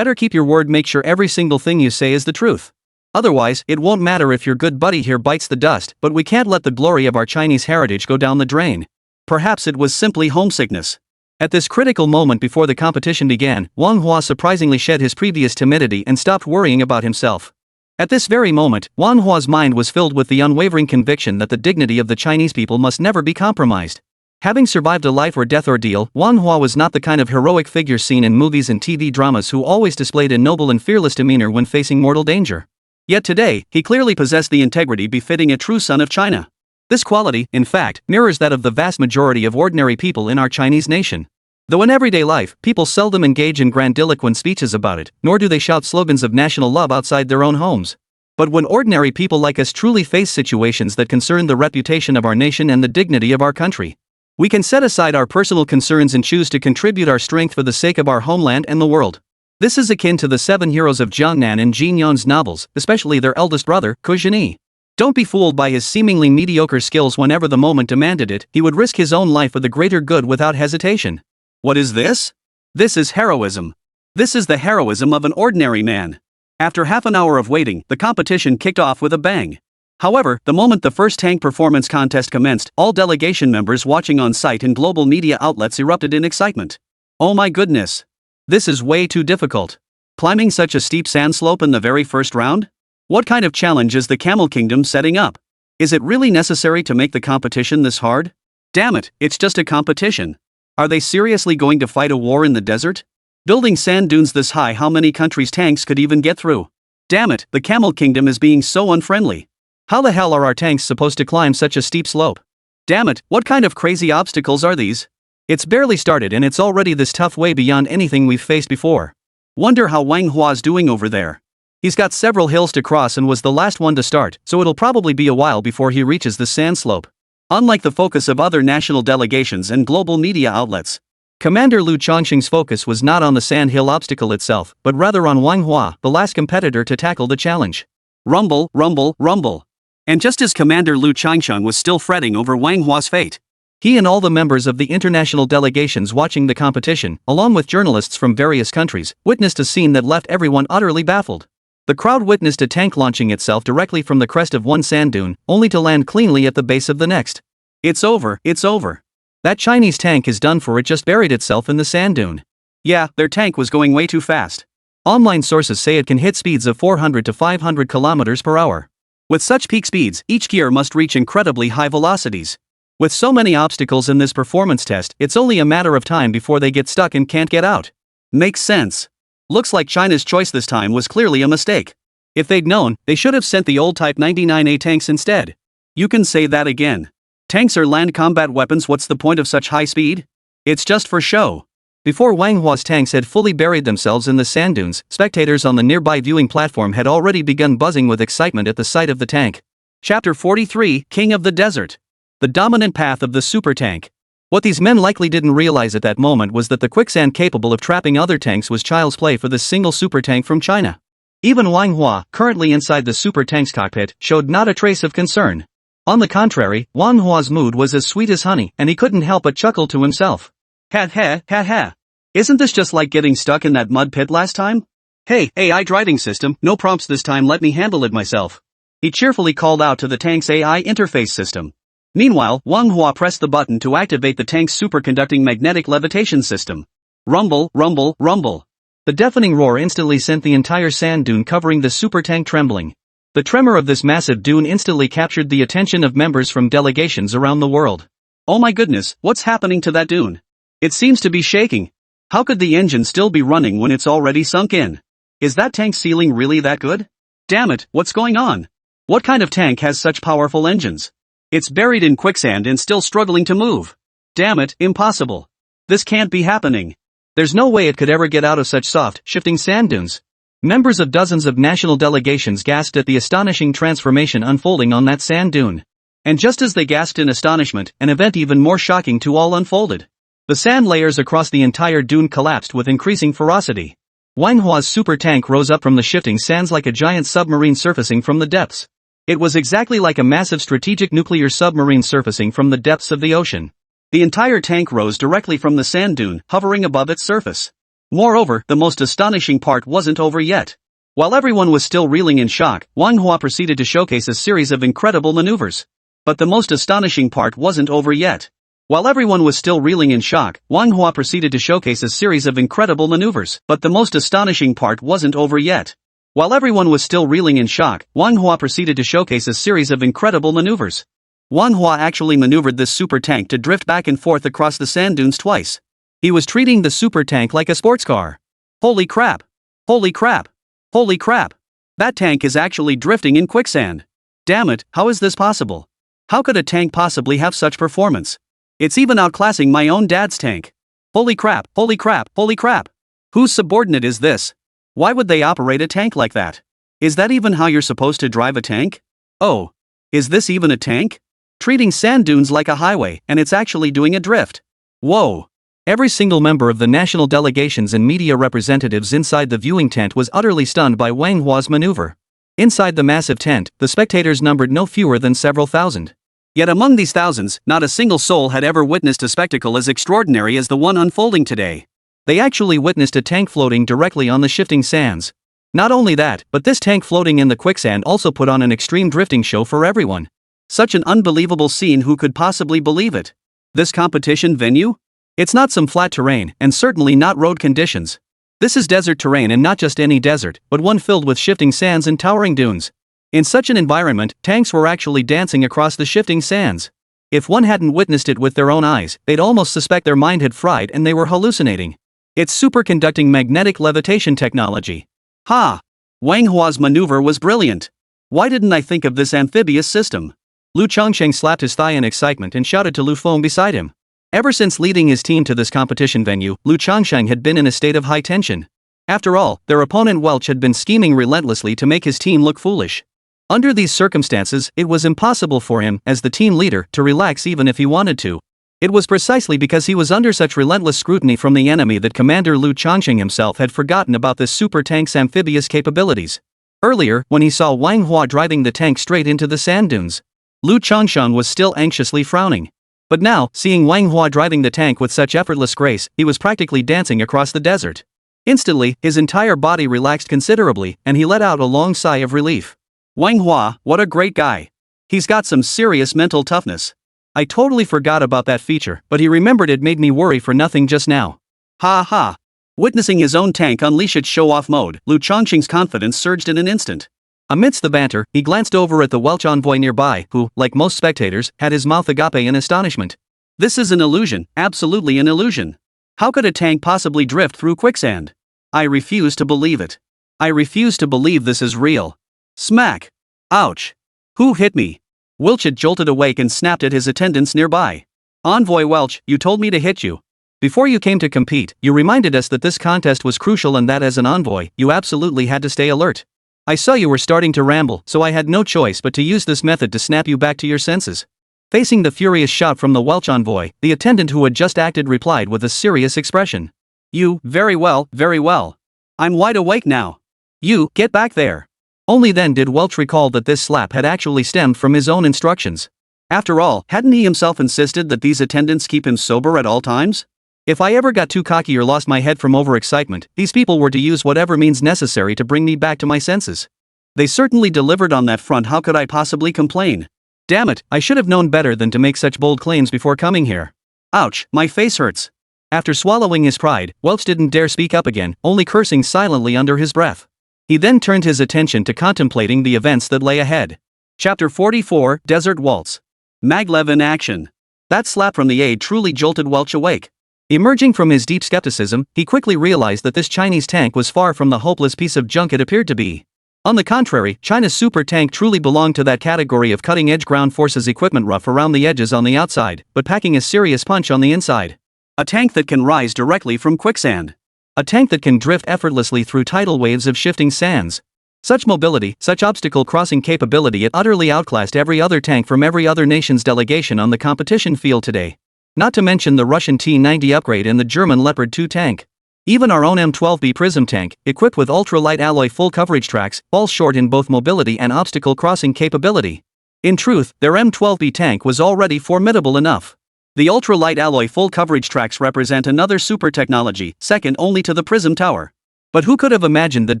A: keep your word, make sure every single thing you say is the truth. Otherwise, it won't matter if your good buddy here bites the dust, but we can't let the glory of our Chinese heritage go down the drain. Perhaps it was simply homesickness. At this critical moment before the competition began, Wang Hua surprisingly shed his previous timidity and stopped worrying about himself. At this very moment, Wang Hua's mind was filled with the unwavering conviction that the dignity of the Chinese people must never be compromised. Having survived a life or death ordeal, Wang Hua was not the kind of heroic figure seen in movies and TV dramas who always displayed a noble and fearless demeanor when facing mortal danger. Yet today, he clearly possessed the integrity befitting a true son of China. This quality, in fact, mirrors that of the vast majority of ordinary people in our Chinese nation. Though in everyday life, people seldom engage in grandiloquent speeches about it, nor do they shout slogans of national love outside their own homes. But when ordinary people like us truly face situations that concern the reputation of our nation and the dignity of our country, we can set aside our personal concerns and choose to contribute our strength for the sake of our homeland and the world. This is akin to the 7 heroes of Jiangnan and Jin Yang's novels, especially their eldest brother, Ke Zhenyi. Don't be fooled by his seemingly mediocre skills. Whenever the moment demanded it, he would risk his own life for the greater good without hesitation. What is this? This is heroism. This is the heroism of an ordinary man. After half an hour of waiting, the competition kicked off with a bang. However, the moment the first tank performance contest commenced, all delegation members watching on site and global media outlets erupted in excitement. Oh my goodness! This is way too difficult. Climbing such a steep sand slope in the very first round? What kind of challenge is the Camel Kingdom setting up? Is it really necessary to make the competition this hard? Damn it, it's just a competition. Are they seriously going to fight a war in the desert? Building sand dunes this high, how many countries' tanks could even get through? Damn it, the Camel Kingdom is being so unfriendly. How the hell are our tanks supposed to climb such a steep slope? Damn it, what kind of crazy obstacles are these? It's barely started and it's already this tough, way beyond anything we've faced before. Wonder how Wang Hua's doing over there. He's got several hills to cross and was the last one to start, so it'll probably be a while before he reaches the sand slope. Unlike the focus of other national delegations and global media outlets, Commander Lu Changxing's focus was not on the sand hill obstacle itself, but rather on Wang Hua, the last competitor to tackle the challenge. Rumble, rumble, rumble. And just as Commander Lu Changxing was still fretting over Wang Hua's fate, he and all the members of the international delegations watching the competition, along with journalists from various countries, witnessed a scene that left everyone utterly baffled. The crowd witnessed a tank launching itself directly from the crest of one sand dune, only to land cleanly at the base of the next. It's over, it's over. That Chinese tank is done for, it just buried itself in the sand dune. Yeah, their tank was going way too fast. Online sources say it can hit speeds of 400 to 500 kilometers per hour. With such peak speeds, each gear must reach incredibly high velocities.
B: With so many obstacles in this performance test, it's only a matter of time before they get stuck and can't get out. Makes sense. Looks like China's choice this time was clearly a mistake. If they'd known, they should have sent the old Type 99A tanks instead. You can say that again. Tanks are land combat weapons. What's the point of such high speed? It's just for show. Before Wang Hua's tanks had fully buried themselves in the sand dunes, spectators on the nearby viewing platform had already begun buzzing with excitement at the sight of the tank. Chapter 43, King of the Desert. The dominant path of the super tank. What these men likely didn't realize at that moment was that the quicksand capable of trapping other tanks was child's play for this single super tank from China. Even Wang Hua, currently inside the super tank's cockpit, showed not a trace of concern. On the contrary, Wang Hua's mood was as sweet as honey, and he couldn't help but chuckle to himself. Ha ha ha ha. Isn't this just like getting stuck in that mud pit last time? Hey, AI driving system, no prompts this time, let me handle it myself. He cheerfully called out to the tank's AI interface system. Meanwhile, Wang Hua pressed the button to activate the tank's superconducting magnetic levitation system. Rumble, rumble, rumble. The deafening roar instantly sent the entire sand dune covering the super tank trembling. The tremor of this massive dune instantly captured the attention of members from delegations around the world. Oh my goodness, what's happening to that dune? It seems to be shaking. How could the engine still be running when it's already sunk in? Is that tank ceiling really that good? Damn it, what's going on? What kind of tank has such powerful engines? It's buried in quicksand and still struggling to move. Damn it, impossible. This can't be happening. There's no way it could ever get out of such soft, shifting sand dunes. Members of dozens of national delegations gasped at the astonishing transformation unfolding on that sand dune. And just as they gasped in astonishment, an event even more shocking to all unfolded. The sand layers across the entire dune collapsed with increasing ferocity. Wang Hua's super tank rose up from the shifting sands like a giant submarine surfacing from the depths. It was exactly like a massive strategic nuclear submarine surfacing from the depths of the ocean. The entire tank rose directly from the sand dune, hovering above its surface. Moreover, the most astonishing part wasn't over yet. While everyone was still reeling in shock, Wang Hua proceeded to showcase a series of incredible maneuvers. But the most astonishing part wasn't over yet. While everyone was still reeling in shock, Wang Hua proceeded to showcase a series of incredible maneuvers. But the most astonishing part wasn't over yet. While everyone was still reeling in shock, Wang Hua proceeded to showcase a series of incredible maneuvers. Wang Hua actually maneuvered this super tank to drift back and forth across the sand dunes twice. He was treating the super tank like a sports car. Holy crap! Holy crap! Holy crap! That tank is actually drifting in quicksand. Damn it, how is this possible? How could a tank possibly have such performance? It's even outclassing my own dad's tank. Holy crap, holy crap, holy crap! Whose subordinate is this? Why would they operate a tank like that? Is that even how you're supposed to drive a tank? Oh. Is this even a tank? Treating sand dunes like a highway, and it's actually doing a drift. Whoa. Every single member of the national delegations and media representatives inside the viewing tent was utterly stunned by Wang Hua's maneuver. Inside the massive tent, the spectators numbered no fewer than several thousand. Yet among these thousands, not a single soul had ever witnessed a spectacle as extraordinary as the one unfolding today. They actually witnessed a tank floating directly on the shifting sands. Not only that, but this tank floating in the quicksand also put on an extreme drifting show for everyone. Such an unbelievable scene, who could possibly believe it? This competition venue? It's not some flat terrain, and certainly not road conditions. This is desert terrain, and not just any desert, but one filled with shifting sands and towering dunes. In such an environment, tanks were actually dancing across the shifting sands. If one hadn't witnessed it with their own eyes, they'd almost suspect their mind had fried and they were hallucinating. It's superconducting magnetic levitation technology. Ha! Wang Hua's maneuver was brilliant. Why didn't I think of this amphibious system? Lu Chongsheng slapped his thigh in excitement and shouted to Lu Feng beside him. Ever since leading his team to this competition venue, Lu Chongsheng had been in a state of high tension. After all, their opponent Welch had been scheming relentlessly to make his team look foolish. Under these circumstances, it was impossible for him, as the team leader, to relax even if he wanted to. It was precisely because he was under such relentless scrutiny from the enemy that Commander Lu Chongsheng himself had forgotten about this super tank's amphibious capabilities. Earlier, when he saw Wang Hua driving the tank straight into the sand dunes, Lu Chongsheng was still anxiously frowning. But now, seeing Wang Hua driving the tank with such effortless grace, he was practically dancing across the desert. Instantly, his entire body relaxed considerably, and he let out a long sigh of relief. Wang Hua, what a great guy. He's got some serious mental toughness. I totally forgot about that feature, but he remembered it made me worry for nothing just now. Ha ha. Witnessing his own tank unleash its show-off mode, Lu Chongqing's confidence surged in an instant.
A: Amidst the banter, he glanced over at the Welsh envoy nearby, who, like most spectators, had his mouth agape in astonishment.
B: This is an illusion, absolutely an illusion. How could a tank possibly drift through quicksand? I refuse to believe it. I refuse to believe this is real. Smack! Ouch! Who hit me? Welch had jolted awake and snapped at his attendants nearby. Envoy Welch, you told me to hit you. Before you came to compete, you reminded us that this contest was crucial and that as an envoy, you absolutely had to stay alert. I saw you were starting to ramble, so I had no choice but to use this method to snap you back to your senses. Facing the furious shot from the Welsh envoy, the attendant who had just acted replied with a serious expression. You, very well, very well. I'm wide awake now. You, get back there. Only then did Welch recall that this slap had actually stemmed from his own instructions. After all, hadn't he himself insisted that these attendants keep him sober at all times? If I ever got too cocky or lost my head from overexcitement, these people were to use whatever means necessary to bring me back to my senses. They certainly delivered on that front. How could I possibly complain? Damn it, I should have known better than to make such bold claims before coming here. Ouch, my face hurts. After swallowing his pride, Welch didn't dare speak up again, only cursing silently under his breath. He then turned his attention to contemplating the events that lay ahead. Chapter 44, Desert Waltz. Maglev in action. That slap from the aide truly jolted Welch awake. Emerging from his deep skepticism, he quickly realized that this Chinese tank was far from the hopeless piece of junk it appeared to be. On the contrary, China's super tank truly belonged to that category of cutting-edge ground forces equipment, rough around the edges on the outside, but packing a serious punch on the inside. A tank that can rise directly from quicksand. A tank that can drift effortlessly through tidal waves of shifting sands. Such mobility, such obstacle crossing capability, it utterly outclassed every other tank from every other nation's delegation on the competition field today. Not to mention the Russian T-90 upgrade and the German Leopard 2 tank. Even our own M12B Prism tank, equipped with ultra-light alloy full coverage tracks, falls short in both mobility and obstacle crossing capability. In truth, their M12B tank was already formidable enough. The ultra-light alloy full coverage tracks represent another super technology, second only to the Prism Tower. But who could have imagined that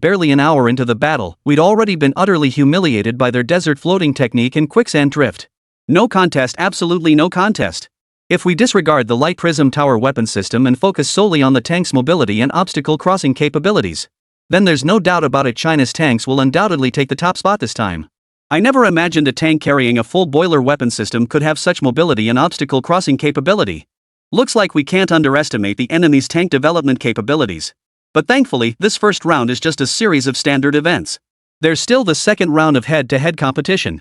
B: barely an hour into the battle, we'd already been utterly humiliated by their desert floating technique and quicksand drift? No contest, absolutely no contest. If we disregard the light Prism Tower weapon system and focus solely on the tank's mobility and obstacle crossing capabilities, then there's no doubt about it, China's tanks will undoubtedly take the top spot this time. I never imagined a tank carrying a full boiler weapon system could have such mobility and obstacle crossing capability. Looks like we can't underestimate the enemy's tank development capabilities. But thankfully, this first round is just a series of standard events. There's still the second round of head-to-head competition.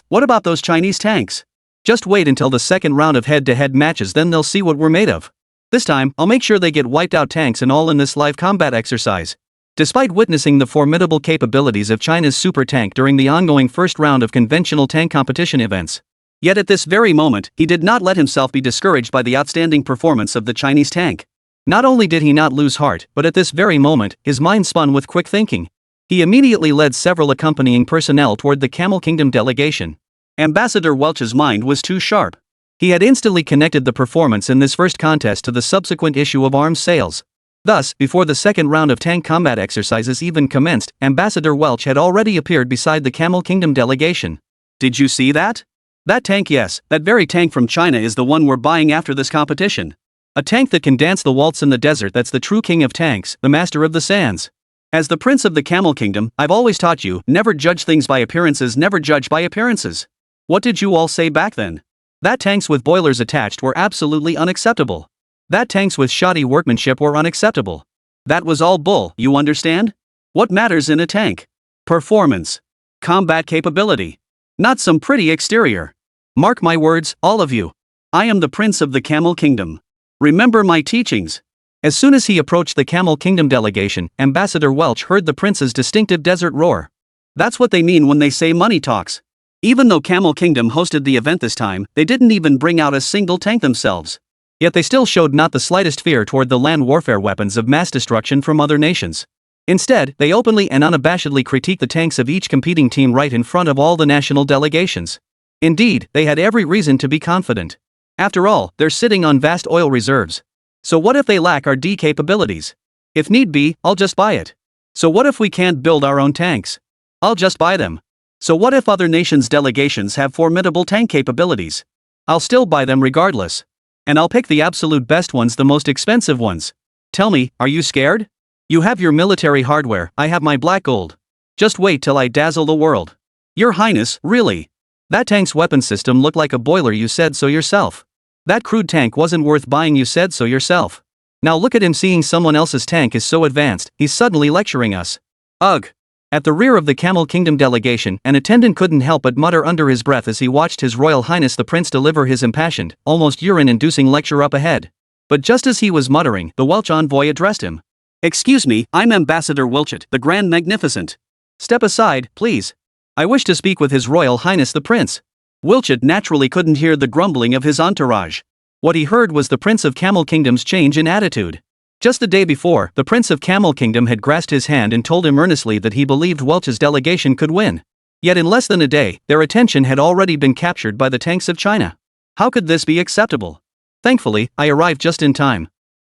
B: What about those Chinese tanks? Just wait until the second round of head-to-head matches, then they'll see what we're made of. This time, I'll make sure they get wiped out, tanks and all, in this live combat exercise. Despite witnessing the formidable capabilities of China's super tank during the ongoing first round of conventional tank competition events. Yet at this very moment, he did not let himself be discouraged by the outstanding performance of the Chinese tank. Not only did he not lose heart, but at this very moment, his mind spun with quick thinking. He immediately led several accompanying personnel toward the Camel Kingdom delegation. Ambassador Welch's mind was too sharp. He had instantly connected the performance in this first contest to the subsequent issue of arms sales. Thus, before the second round of tank combat exercises even commenced, Ambassador Welch had already appeared beside the Camel Kingdom delegation. Did you see that? That tank, yes, that very tank from China is the one we're buying after this competition. A tank that can dance the waltz in the desert, that's the true king of tanks, the master of the sands. As the prince of the Camel Kingdom, I've always taught you, never judge things by appearances, never judge by appearances. What did you all say back then? That tanks with boilers attached were absolutely unacceptable. That tanks with shoddy workmanship were unacceptable. That was all bull, you understand? What matters in a tank? Performance. Combat capability. Not some pretty exterior. Mark my words, all of you. I am the prince of the Camel Kingdom. Remember my teachings. As soon as he approached the Camel Kingdom delegation, Ambassador Welch heard the prince's distinctive desert roar. That's what they mean when they say money talks. Even though Camel Kingdom hosted the event this time, they didn't even bring out a single tank themselves. Yet they still showed not the slightest fear toward the land warfare weapons of mass destruction from other nations. Instead, they openly and unabashedly critiqued the tanks of each competing team right in front of all the national delegations. Indeed, they had every reason to be confident. After all, they're sitting on vast oil reserves. So what if they lack our D capabilities? If need be, I'll just buy it. So what if we can't build our own tanks? I'll just buy them. So what if other nations' delegations have formidable tank capabilities? I'll still buy them regardless. And I'll pick the absolute best ones, the most expensive ones. Tell me, are you scared? You have your military hardware, I have my black gold. Just wait till I dazzle the world. Your Highness, really? That tank's weapon system looked like a boiler, you said so yourself. That crude tank wasn't worth buying, you said so yourself. Now look at him seeing someone else's tank is so advanced, he's suddenly lecturing us. Ugh. At the rear of the Camel Kingdom delegation, an attendant couldn't help but mutter under his breath as he watched His Royal Highness the Prince deliver his impassioned, almost urine-inducing lecture up ahead. But just as he was muttering, the Welsh envoy addressed him. Excuse me, I'm Ambassador Wilchett, the Grand Magnificent. Step aside, please. I wish to speak with His Royal Highness the Prince. Wilchett naturally couldn't hear the grumbling of his entourage. What he heard was the Prince of Camel Kingdom's change in attitude. Just the day before, the Prince of Camel Kingdom had grasped his hand and told him earnestly that he believed Welch's delegation could win. Yet in less than a day, their attention had already been captured by the tanks of China. How could this be acceptable? Thankfully, I arrived just in time.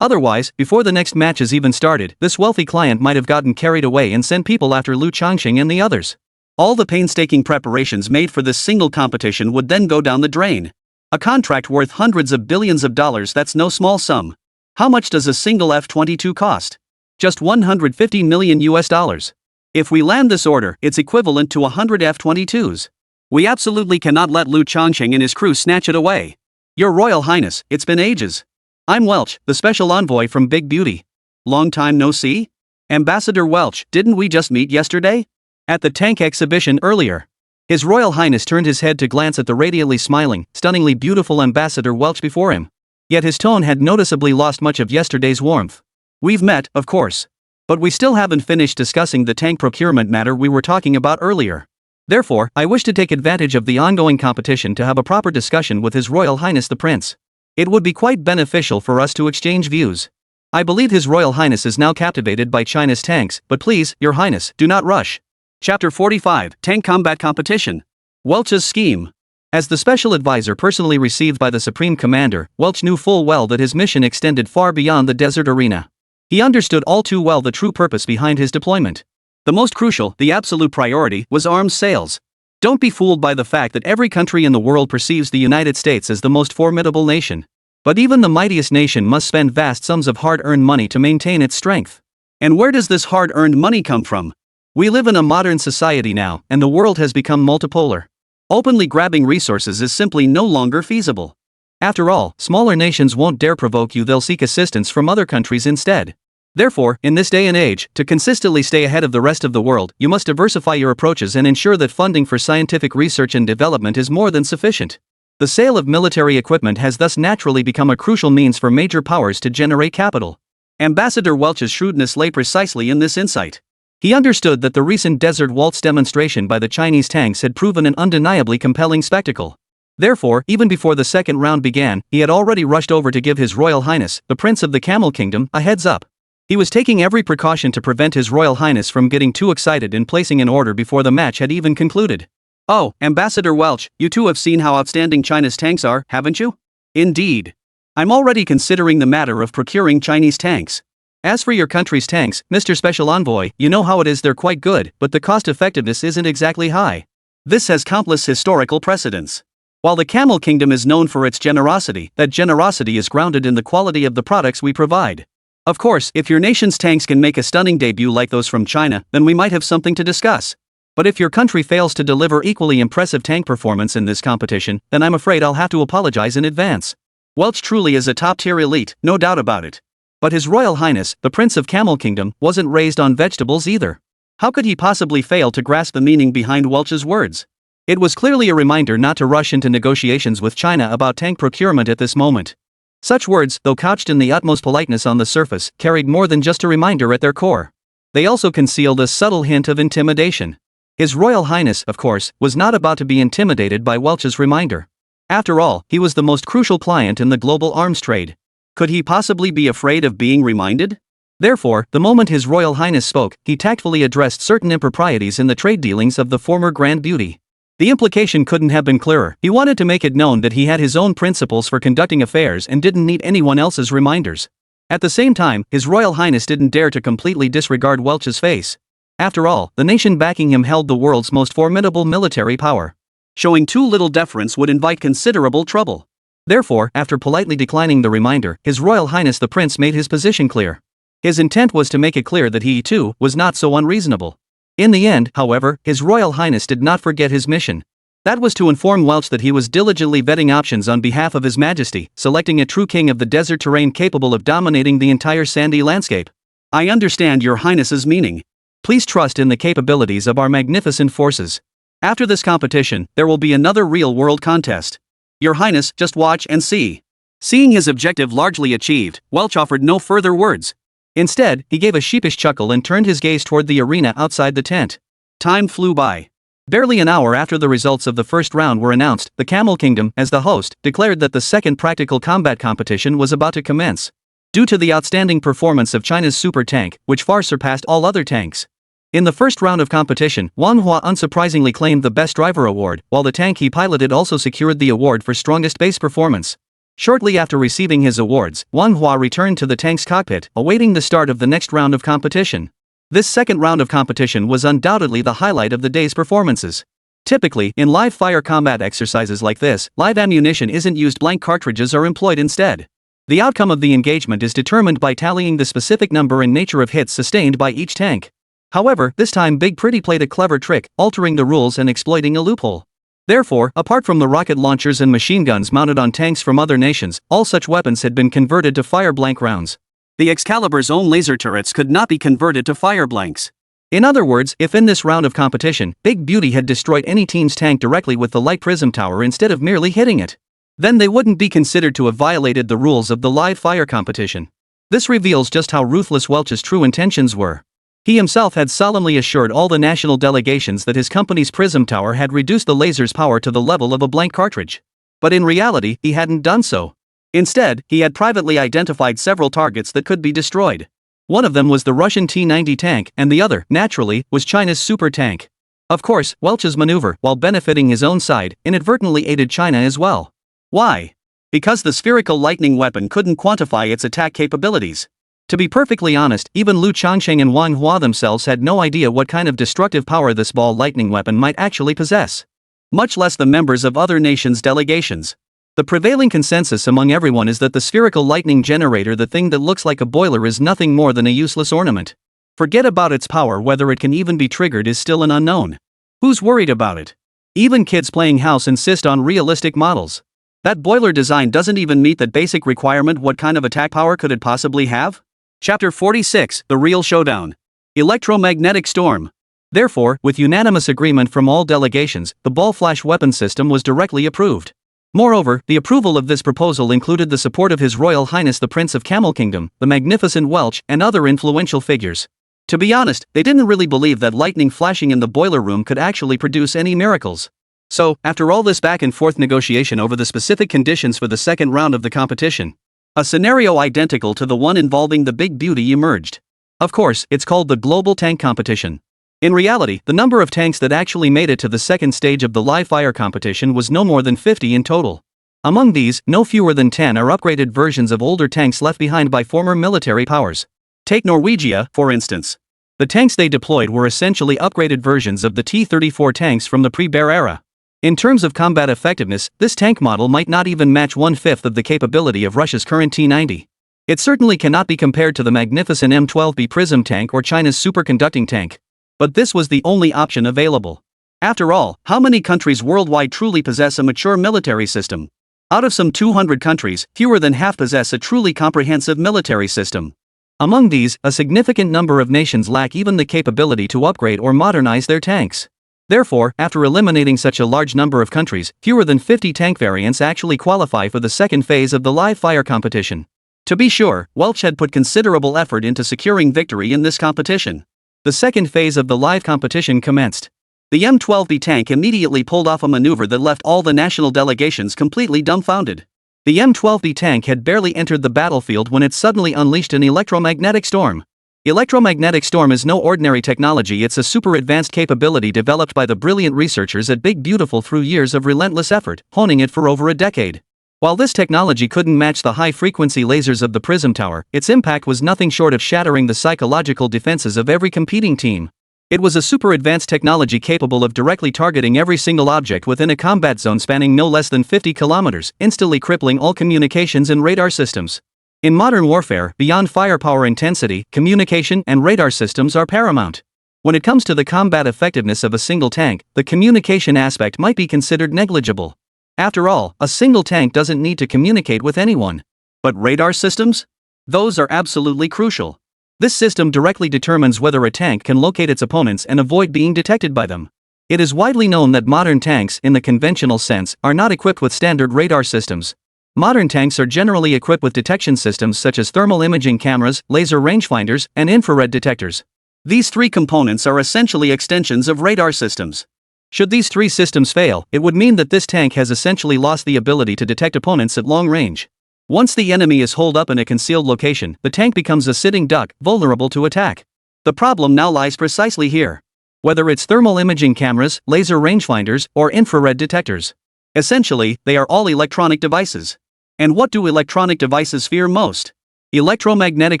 B: Otherwise, before the next matches even started, this wealthy client might have gotten carried away and sent people after Lu Changqing and the others. All the painstaking preparations made for this single competition would then go down the drain. A contract worth hundreds of billions of dollars, that's no small sum. How much does a single F-22 cost? Just $150 million US. If we land this order, it's equivalent to 100 F-22s. We absolutely cannot let Lu Changqing and his crew snatch it away. Your Royal Highness, it's been ages. I'm Welch, the special envoy from Big Beauty. Long time no see? Ambassador Welch, didn't we just meet yesterday? At the tank exhibition earlier. His Royal Highness turned his head to glance at the radiantly smiling, stunningly beautiful Ambassador Welch before him. Yet his tone had noticeably lost much of yesterday's warmth. We've met, of course. But we still haven't finished discussing the tank procurement matter we were talking about earlier. Therefore, I wish to take advantage of the ongoing competition to have a proper discussion with His Royal Highness the Prince. It would be quite beneficial for us to exchange views. I believe His Royal Highness is now captivated by China's tanks, but please, Your Highness, do not rush. Chapter 45, Tank Combat Competition. Welch's Scheme. As the special advisor personally received by the Supreme Commander, Welch knew full well that his mission extended far beyond the desert arena. He understood all too well the true purpose behind his deployment. The most crucial, the absolute priority, was arms sales. Don't be fooled by the fact that every country in the world perceives the United States as the most formidable nation. But even the mightiest nation must spend vast sums of hard-earned money to maintain its strength. And where does this hard-earned money come from? We live in a modern society now, and the world has become multipolar. Openly grabbing resources is simply no longer feasible. After all, smaller nations won't dare provoke you, they'll seek assistance from other countries instead. Therefore, in this day and age, to consistently stay ahead of the rest of the world, you must diversify your approaches and ensure that funding for scientific research and development is more than sufficient. The sale of military equipment has thus naturally become a crucial means for major powers to generate capital. Ambassador Welch's shrewdness lay precisely in this insight. He understood that the recent Desert Waltz demonstration by the Chinese tanks had proven an undeniably compelling spectacle. Therefore, even before the second round began, he had already rushed over to give His Royal Highness, the Prince of the Camel Kingdom, a heads up. He was taking every precaution to prevent His Royal Highness from getting too excited and placing an order before the match had even concluded. Oh, Ambassador Welch, you too have seen how outstanding China's tanks are, haven't you? Indeed. I'm already considering the matter of procuring Chinese tanks. As for your country's tanks, Mr. Special Envoy, you know how it is, they're quite good, but the cost effectiveness isn't exactly high. This has countless historical precedents. While the Camel Kingdom is known for its generosity, that generosity is grounded in the quality of the products we provide. Of course, if your nation's tanks can make a stunning debut like those from China, then we might have something to discuss. But if your country fails to deliver equally impressive tank performance in this competition, then I'm afraid I'll have to apologize in advance. Welch truly is a top-tier elite, no doubt about it. But His Royal Highness, the Prince of Camel Kingdom, wasn't raised on vegetables either. How could he possibly fail to grasp the meaning behind Welch's words? It was clearly a reminder not to rush into negotiations with China about tank procurement at this moment. Such words, though couched in the utmost politeness on the surface, carried more than just a reminder at their core. They also concealed a subtle hint of intimidation. His Royal Highness, of course, was not about to be intimidated by Welch's reminder. After all, he was the most crucial client in the global arms trade. Could he possibly be afraid of being reminded? Therefore, the moment His Royal Highness spoke, he tactfully addressed certain improprieties in the trade dealings of the former Grand Beauty. The implication couldn't have been clearer. He wanted to make it known that he had his own principles for conducting affairs and didn't need anyone else's reminders. At the same time, His Royal Highness didn't dare to completely disregard Welch's face. After all, the nation backing him held the world's most formidable military power. Showing too little deference would invite considerable trouble. Therefore, after politely declining the reminder, His Royal Highness the Prince made his position clear. His intent was to make it clear that he, too, was not so unreasonable.
A: In the end, however, His Royal Highness did not forget his mission. That was to inform Welch that he was diligently vetting options on behalf of His Majesty, selecting a true king of the desert terrain capable of dominating the entire sandy landscape. I understand Your Highness's meaning. Please trust in the capabilities of our magnificent forces. After this competition, there will be another real-world contest. Your Highness, just watch and see. Seeing his objective largely achieved, Welch offered no further words. Instead, he gave a sheepish chuckle and turned his gaze toward the arena outside the tent. Time flew by. Barely an hour after the results of the first round were announced, the Camel Kingdom, as the host, declared that the second practical combat competition was about to commence. Due to the outstanding performance of China's super tank, which far surpassed all other tanks. In the first round of competition, Manhwa unsurprisingly claimed the Best Driver award, while the tank he piloted also secured the award for strongest base performance. Shortly after receiving his awards, Manhwa returned to the tank's cockpit, awaiting the start of the next round of competition. This second round of competition was undoubtedly the highlight of the day's performances. Typically, in live fire combat exercises like this, live ammunition isn't used, blank cartridges are employed instead. The outcome of the engagement is determined by tallying the specific number and nature of hits sustained by each tank. However, this time Big Pretty played a clever trick, altering the rules and exploiting a loophole. Therefore, apart from the rocket launchers and machine guns mounted on tanks from other nations, all such weapons had been converted to fire-blank rounds. The Excalibur's own laser turrets could not be converted to fire blanks. In other words, if in this round of competition, Big Beauty had destroyed any team's tank directly with the light prism tower instead of merely hitting it, then they wouldn't be considered to have violated the rules of the live fire competition. This reveals just how ruthless Welch's true intentions were. He himself had solemnly assured all the national delegations that his company's prism tower had reduced the laser's power to the level of a blank cartridge. But in reality, he hadn't done so. Instead, he had privately identified several targets that could be destroyed. One of them was the Russian T-90 tank, and the other, naturally, was China's super tank. Of course, Welch's maneuver, while benefiting his own side, inadvertently aided China as well. Why? Because the spherical lightning weapon couldn't quantify its attack capabilities. To be perfectly honest, even Lu Changsheng and Wang Hua themselves had no idea what kind of destructive power this ball lightning weapon might actually possess. Much less the members of other nations' delegations. The prevailing consensus among everyone is that the spherical lightning generator, the thing that looks like a boiler, is nothing more than a useless ornament. Forget about its power, whether it can even be triggered is still an unknown. Who's worried about it? Even kids playing house insist on realistic models. That boiler design doesn't even meet that basic requirement. What kind of attack power could it possibly have? Chapter 46, The Real Showdown. Electromagnetic Storm. Therefore, with unanimous agreement from all delegations, the ball flash weapon system was directly approved. Moreover, the approval of this proposal included the support of His Royal Highness the Prince of Camel Kingdom, the magnificent Welch, and other influential figures. To be honest, they didn't really believe that lightning flashing in the boiler room could actually produce any miracles. So, after all this back and forth negotiation over the specific conditions for the second round of the competition, a scenario identical to the one involving the Big Beauty emerged. Of course, it's called the Global Tank Competition. In reality, the number of tanks that actually made it to the second stage of the live fire competition was no more than 50 in total. Among these, no fewer than 10 are upgraded versions of older tanks left behind by former military powers. Take Norwegia, for instance. The tanks they deployed were essentially upgraded versions of the T-34 tanks from the pre-Bear era. In terms of combat effectiveness, this tank model might not even match 1/5 of the capability of Russia's current T-90. It certainly cannot be compared to the magnificent M12B Prism tank or China's superconducting tank. But this was the only option available. After all, how many countries worldwide truly possess a mature military system? Out of some 200 countries, fewer than half possess a truly comprehensive military system. Among these, a significant number of nations lack even the capability to upgrade or modernize their tanks. Therefore, after eliminating such a large number of countries, fewer than 50 tank variants actually qualify for the second phase of the live fire competition. To be sure, Welch had put considerable effort into securing victory in this competition. The second phase of the live competition commenced. The M12B tank immediately pulled off a maneuver that left all the national delegations completely dumbfounded. The M12B tank had barely entered the battlefield when it suddenly unleashed an electromagnetic storm. Electromagnetic storm is no ordinary technology, it's a super advanced capability developed by the brilliant researchers at Big Beautiful through years of relentless effort, honing it for over a decade. While this technology couldn't match the high-frequency lasers of the Prism Tower, its impact was nothing short of shattering the psychological defenses of every competing team. It was a super-advanced technology capable of directly targeting every single object within a combat zone spanning no less than 50 kilometers, instantly crippling all communications and radar systems. In modern warfare, beyond firepower intensity, communication and radar systems are paramount. When it comes to the combat effectiveness of a single tank, the communication aspect might be considered negligible. After all, a single tank doesn't need to communicate with anyone.
B: But radar systems? Those are absolutely crucial.
A: This system directly determines whether a tank can locate its opponents and avoid being detected by them. It is widely known that modern tanks, in the conventional sense, are not equipped with standard radar systems. Modern tanks are generally equipped with detection systems such as thermal imaging cameras, laser rangefinders, and infrared detectors.
B: These three components are essentially extensions of radar systems.
A: Should these three systems fail, it would mean that this tank has essentially lost the ability to detect opponents at long range. Once the enemy is holed up in a concealed location, the tank becomes a sitting duck, vulnerable to attack.
B: The problem now lies precisely here.
A: Whether it's thermal imaging cameras, laser rangefinders, or infrared detectors.
B: Essentially, they are all electronic devices. And what do electronic devices fear most? Electromagnetic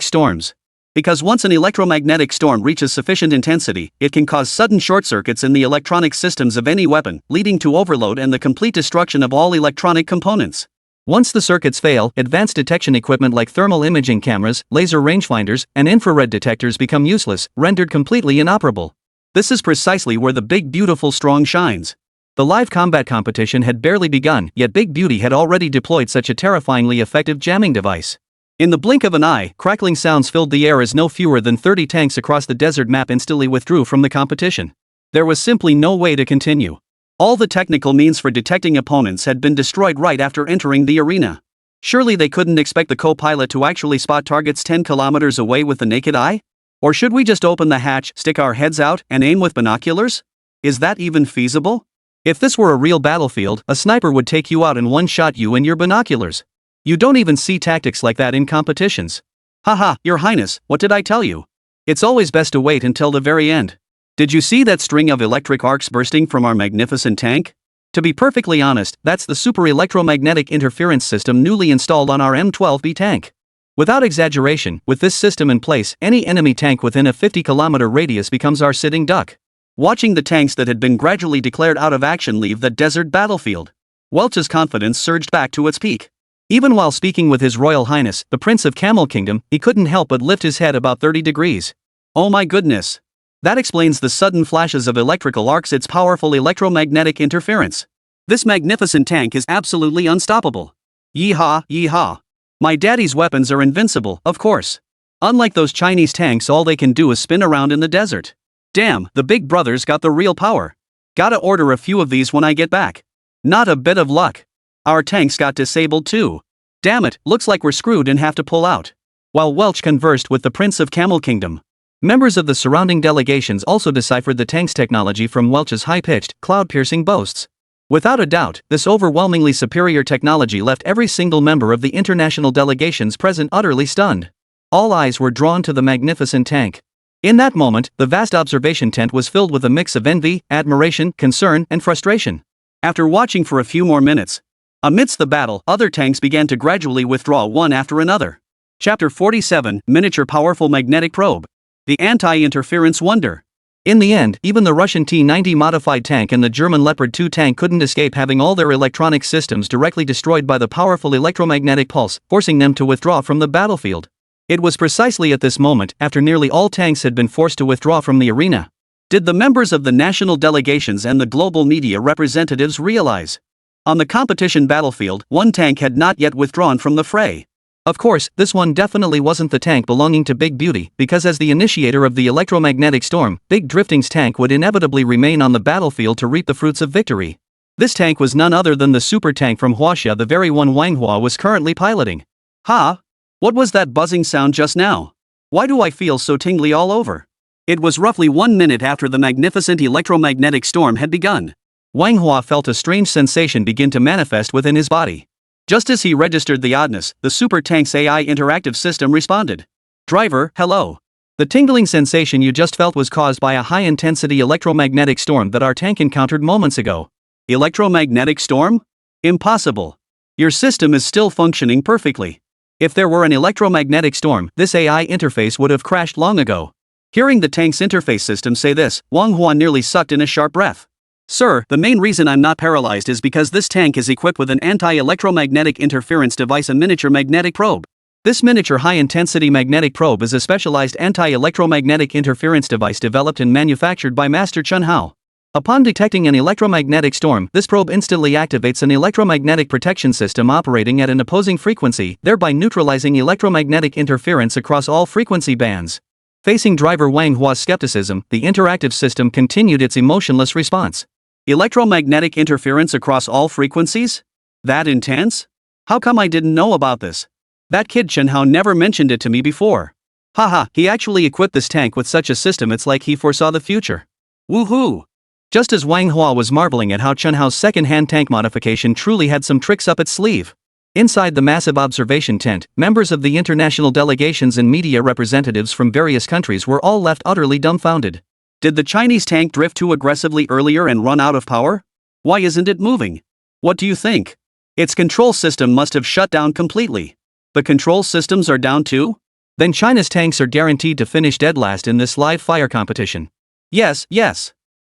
B: storms. Because once an electromagnetic storm reaches sufficient intensity, it can cause sudden short circuits in the electronic systems of any weapon, leading to overload and the complete destruction of all electronic components.
A: Once the circuits fail, advanced detection equipment like thermal imaging cameras, laser rangefinders, and infrared detectors become useless, rendered completely inoperable.
B: This is precisely where the Big Beautiful Strong shines.
A: The live combat competition had barely begun, yet Big Beauty had already deployed such a terrifyingly effective jamming device.
B: In the blink of an eye,
A: crackling sounds filled the air as no fewer than 30 tanks across the desert map instantly withdrew from the competition. There was simply no way to continue.
B: All the technical means for detecting opponents had been destroyed right after entering the arena. Surely they couldn't expect the co-pilot to actually spot targets 10 kilometers away with the naked eye? Or should we just open the hatch, stick our heads out, and aim with binoculars? Is that even feasible?
A: If this were a real battlefield, a sniper would take you out and one-shot you in your binoculars. You don't even see tactics like that in competitions.
B: Haha, Your Highness, what did I tell you?
A: It's always best to wait until the very end.
B: Did you see that string of electric arcs bursting from our magnificent tank?
A: To be perfectly honest, that's the super electromagnetic interference system newly installed on our M12B tank. Without exaggeration, with this system in place, any enemy tank within a 50-kilometer radius becomes our sitting duck.
B: Watching the tanks that had been gradually declared out of action leave the desert battlefield, Welch's confidence surged back to its peak.
A: Even while speaking with His Royal Highness, the Prince of Camel Kingdom, he couldn't help but lift his head about 30 degrees.
B: Oh my goodness. That explains the sudden flashes of electrical arcs, its powerful electromagnetic interference. This magnificent tank is absolutely unstoppable. Yeehaw, yeehaw. My daddy's weapons are invincible, of course. Unlike those Chinese tanks, all they can do is spin around in the desert. Damn, the big brother's got the real power. Gotta order a few of these when I get back. Not a bit of luck. Our tanks got disabled too. Damn it, looks like we're screwed and have to pull out.
A: While Welch conversed with the Prince of Camel Kingdom, members of the surrounding delegations also deciphered the tank's technology from Welch's high-pitched, cloud-piercing boasts. Without a doubt, this overwhelmingly superior technology left every single member of the international delegations present utterly stunned. All eyes were drawn to the magnificent tank. In that moment, the vast observation tent was filled with a mix of envy, admiration, concern, and frustration.
B: After watching for a few more minutes, amidst the battle, other tanks began to gradually withdraw one after another. Chapter 47, Miniature Powerful Magnetic Probe. The Anti-Interference Wonder.
A: In the end, even the Russian T-90 modified tank and the German Leopard 2 tank couldn't escape having all their electronic systems directly destroyed by the powerful electromagnetic pulse, forcing them to withdraw from the battlefield. It was precisely at this moment, after nearly all tanks had been forced to withdraw from the arena, did the members of the national delegations and the global media representatives realize. On the competition battlefield, one tank had not yet withdrawn from the fray. Of course, this one definitely wasn't the tank belonging to Big Beauty, because as the initiator of the electromagnetic storm, Big Drifting's tank would inevitably remain on the battlefield to reap the fruits of victory. This tank was none other than the super tank from Huaxia, the very one Manhwa was currently piloting.
B: Ha! What was that buzzing sound just now? Why do I feel so tingly all over? It was roughly 1 minute after the magnificent electromagnetic storm had begun.
A: Manhwa felt a strange sensation begin to manifest within his body. Just as he registered the oddness, the super tank's AI interactive system responded. Driver, hello. The tingling sensation you just felt was caused by a high-intensity electromagnetic storm that our tank encountered moments ago.
B: Electromagnetic storm? Impossible. Your system is still functioning perfectly. If there were an electromagnetic storm, this AI interface would have crashed long ago. Hearing the tank's interface system say this, Wang Hua nearly sucked in a sharp breath. Sir, the main reason I'm not paralyzed is because this tank is equipped with an anti-electromagnetic interference device, a miniature magnetic probe. This miniature high-intensity magnetic probe is a specialized anti-electromagnetic interference device developed and manufactured by Master Chen Hao. Upon detecting an electromagnetic storm, this probe instantly activates an electromagnetic protection system operating at an opposing frequency, thereby neutralizing electromagnetic interference across all frequency bands. Facing driver Wang Hua's skepticism, the interactive system continued its emotionless response. Electromagnetic interference across all frequencies? That intense? How come I didn't know about this? That kid Chen Hao never mentioned it to me before. Haha, he actually equipped this tank with such a system, it's like he foresaw the future. Woohoo! Just as Wang Hua was marveling at how Chen Hao's second-hand tank modification truly had some tricks up its sleeve. Inside the massive observation tent, members of the international delegations and media representatives from various countries were all left utterly dumbfounded. Did the Chinese tank drift too aggressively earlier and run out of power? Why isn't it moving? What do you think? Its control system must have shut down completely. The control systems are down too? Then China's tanks are guaranteed to finish dead last in this live fire competition. Yes.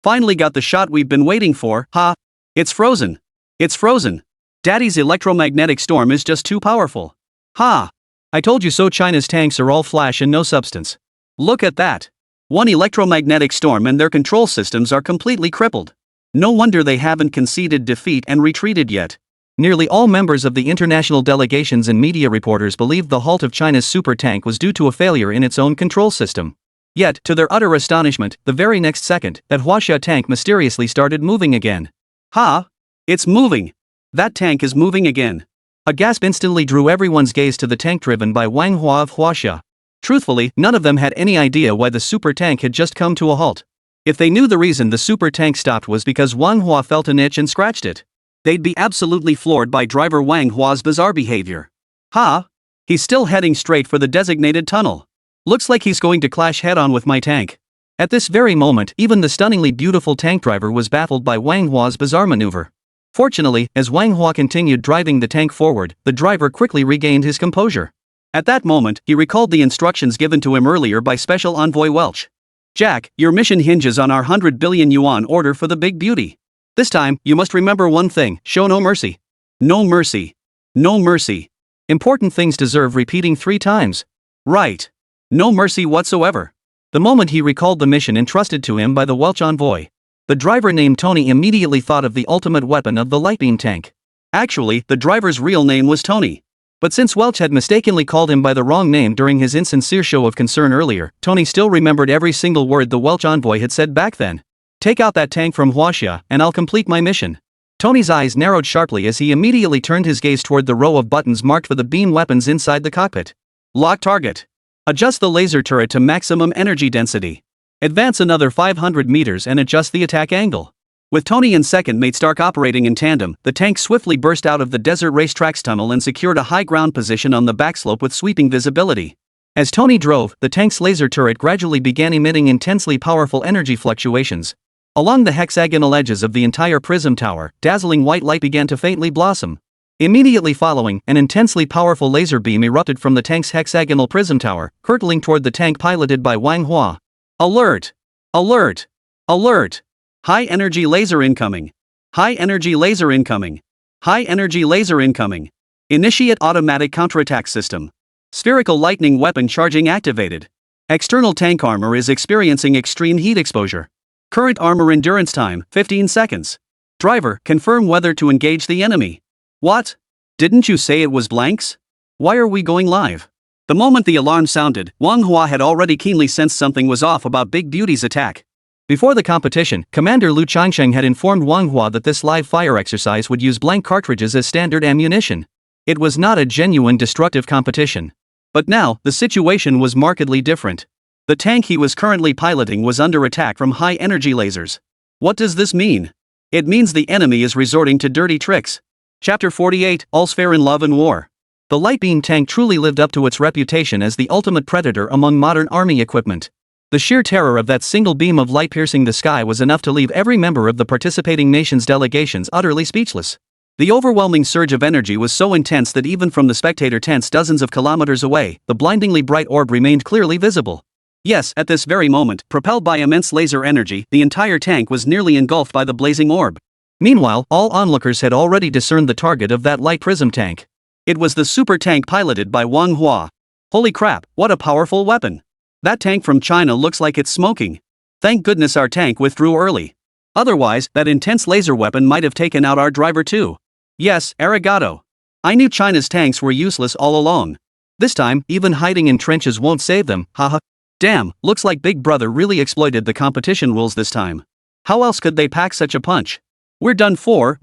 B: Finally got the shot we've been waiting for, ha! It's frozen. It's frozen. Daddy's electromagnetic storm is just too powerful. Ha! I told you so, China's tanks are all flash and no substance. Look at that. One electromagnetic storm and their control systems are completely crippled. No wonder they haven't conceded defeat and retreated yet. Nearly all members of the international delegations and media reporters believed the halt of China's super tank was due to a failure in its own control system. Yet, to their utter astonishment, the very next second, that Huaxia tank mysteriously started moving again. Ha! It's moving! That tank is moving again. A gasp instantly drew everyone's gaze to the tank driven by Wang Hua of Huaxia. Truthfully, none of them had any idea why the super tank had just come to a halt. If they knew the reason the super tank stopped was because Wang Hua felt an itch and scratched it, they'd be absolutely floored by driver Wang Hua's bizarre behavior. Ha! He's still heading straight for the designated tunnel. Looks like he's going to clash head-on with my tank. At this very moment, even the stunningly beautiful tank driver was baffled by Wang Hua's bizarre maneuver. Fortunately, as Wang Hua continued driving the tank forward, the driver quickly regained his composure. At that moment, he recalled the instructions given to him earlier by Special Envoy Welch. Jack, your mission hinges on our 100 billion yuan order for the big beauty. This time, you must remember one thing: show no mercy. No mercy. No mercy. Important things deserve repeating 3 times. Right. No mercy whatsoever. The moment he recalled the mission entrusted to him by the Welch envoy, the driver named Tony immediately thought of the ultimate weapon of the light beam tank. Actually, the driver's real name was Tony. But since Welch had mistakenly called him by the wrong name during his insincere show of concern earlier, Tony still remembered every single word the Welch envoy had said back then. Take out that tank from Huaxia, and I'll complete my mission. Tony's eyes narrowed sharply as he immediately turned his gaze toward the row of buttons marked for the beam weapons inside the cockpit. Lock target. Adjust the laser turret to maximum energy density. Advance another 500 meters and adjust the attack angle. With Tony and second mate Stark operating in tandem, the tank swiftly burst out of the desert racetrack's tunnel and secured a high ground position on the backslope with sweeping visibility. As Tony drove, the tank's laser turret gradually began emitting intensely powerful energy fluctuations. Along the hexagonal edges of the entire prism tower, dazzling white light began to faintly blossom. Immediately following, an intensely powerful laser beam erupted from the tank's hexagonal prism tower, hurtling toward the tank piloted by Wang Hua. Alert! Alert! Alert! High energy laser incoming! High energy laser incoming! High energy laser incoming! Initiate automatic counterattack system. Spherical lightning weapon charging activated. External tank armor is experiencing extreme heat exposure. Current armor endurance time, 15 seconds. Driver, confirm whether to engage the enemy. What? Didn't you say it was blanks? Why are we going live? The moment the alarm sounded, Wang Hua had already keenly sensed something was off about Big Beauty's attack. Before the competition, Commander Lu Changsheng had informed Wang Hua that this live fire exercise would use blank cartridges as standard ammunition. It was not a genuine destructive competition. But now, the situation was markedly different. The tank he was currently piloting was under attack from high-energy lasers. What does this mean? It means the enemy is resorting to dirty tricks. Chapter 48, All's Fair in Love and War. The light beam tank truly lived up to its reputation as the ultimate predator among modern army equipment. The sheer terror of that single beam of light piercing the sky was enough to leave every member of the participating nation's delegations utterly speechless. The overwhelming surge of energy was so intense that even from the spectator tents dozens of kilometers away, the blindingly bright orb remained clearly visible. Yes, at this very moment, propelled by immense laser energy, the entire tank was nearly engulfed by the blazing orb. Meanwhile, all onlookers had already discerned the target of that light prism tank. It was the super tank piloted by Wang Hua. Holy crap, what a powerful weapon! That tank from China looks like it's smoking. Thank goodness our tank withdrew early. Otherwise, that intense laser weapon might have taken out our driver too. Yes, arigato. I knew China's tanks were useless all along. This time, even hiding in trenches won't save them, haha. Damn, looks like Big Brother really exploited the competition rules this time. How else could they pack such a punch? We're done for.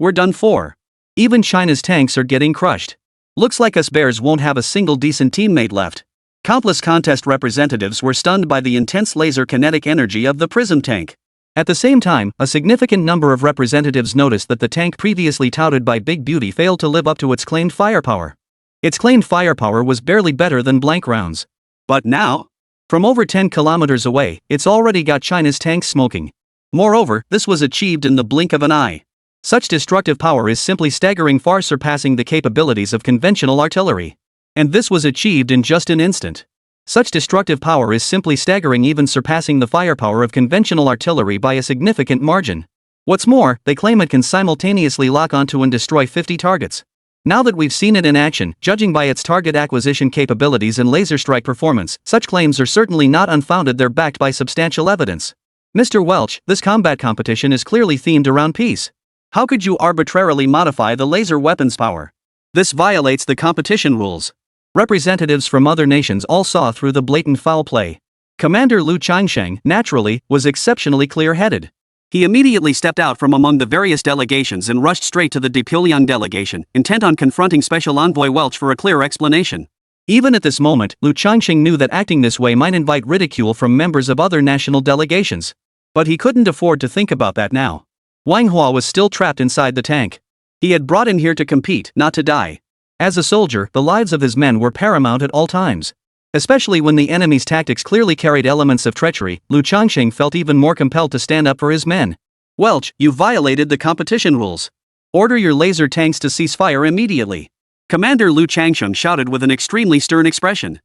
B: Even China's tanks are getting crushed. Looks like us bears won't have a single decent teammate left. Countless contest representatives were stunned by the intense laser kinetic energy of the Prism tank.
A: At the same time, a significant number of representatives noticed that the tank previously touted by Big Beauty failed to live up to its claimed firepower. Its claimed firepower was barely better than blank rounds.
B: But now,
A: from over 10 kilometers away, it's already got China's tanks smoking.
B: Moreover, this was achieved in the blink of an eye.
A: Such destructive power is simply staggering, far surpassing the capabilities of conventional artillery. And this was achieved in just an instant. Such destructive power is simply staggering, even surpassing the firepower of conventional artillery by a significant margin. What's more, they claim it can simultaneously lock onto and destroy 50 targets. Now that we've seen it in action, judging by its target acquisition capabilities and laser strike performance, such claims are certainly not unfounded. They're backed by substantial evidence. Mr. Welch, this combat competition is clearly themed around peace.
B: How could you arbitrarily modify the laser weapon's power? This violates the competition rules.
A: Representatives from other nations all saw through the blatant foul play. Commander Liu Changsheng, naturally, was exceptionally clear-headed.
B: He immediately stepped out from among the various delegations and rushed straight to the Pyongyang delegation, intent on confronting Special Envoy Welch for a clear explanation.
A: Even at this moment, Liu Changsheng knew that acting this way might invite ridicule from members of other national delegations. But he couldn't afford to think about that now. Wang Hua was still trapped inside the tank.
B: He had brought him here to compete, not to die.
A: As a soldier, the lives of his men were paramount at all times. Especially when the enemy's tactics clearly carried elements of treachery, Liu Changsheng felt even more compelled to stand up for his men.
B: Welch, you violated the competition rules. Order your laser tanks to cease fire immediately. Commander Liu Changsheng shouted with an extremely stern expression.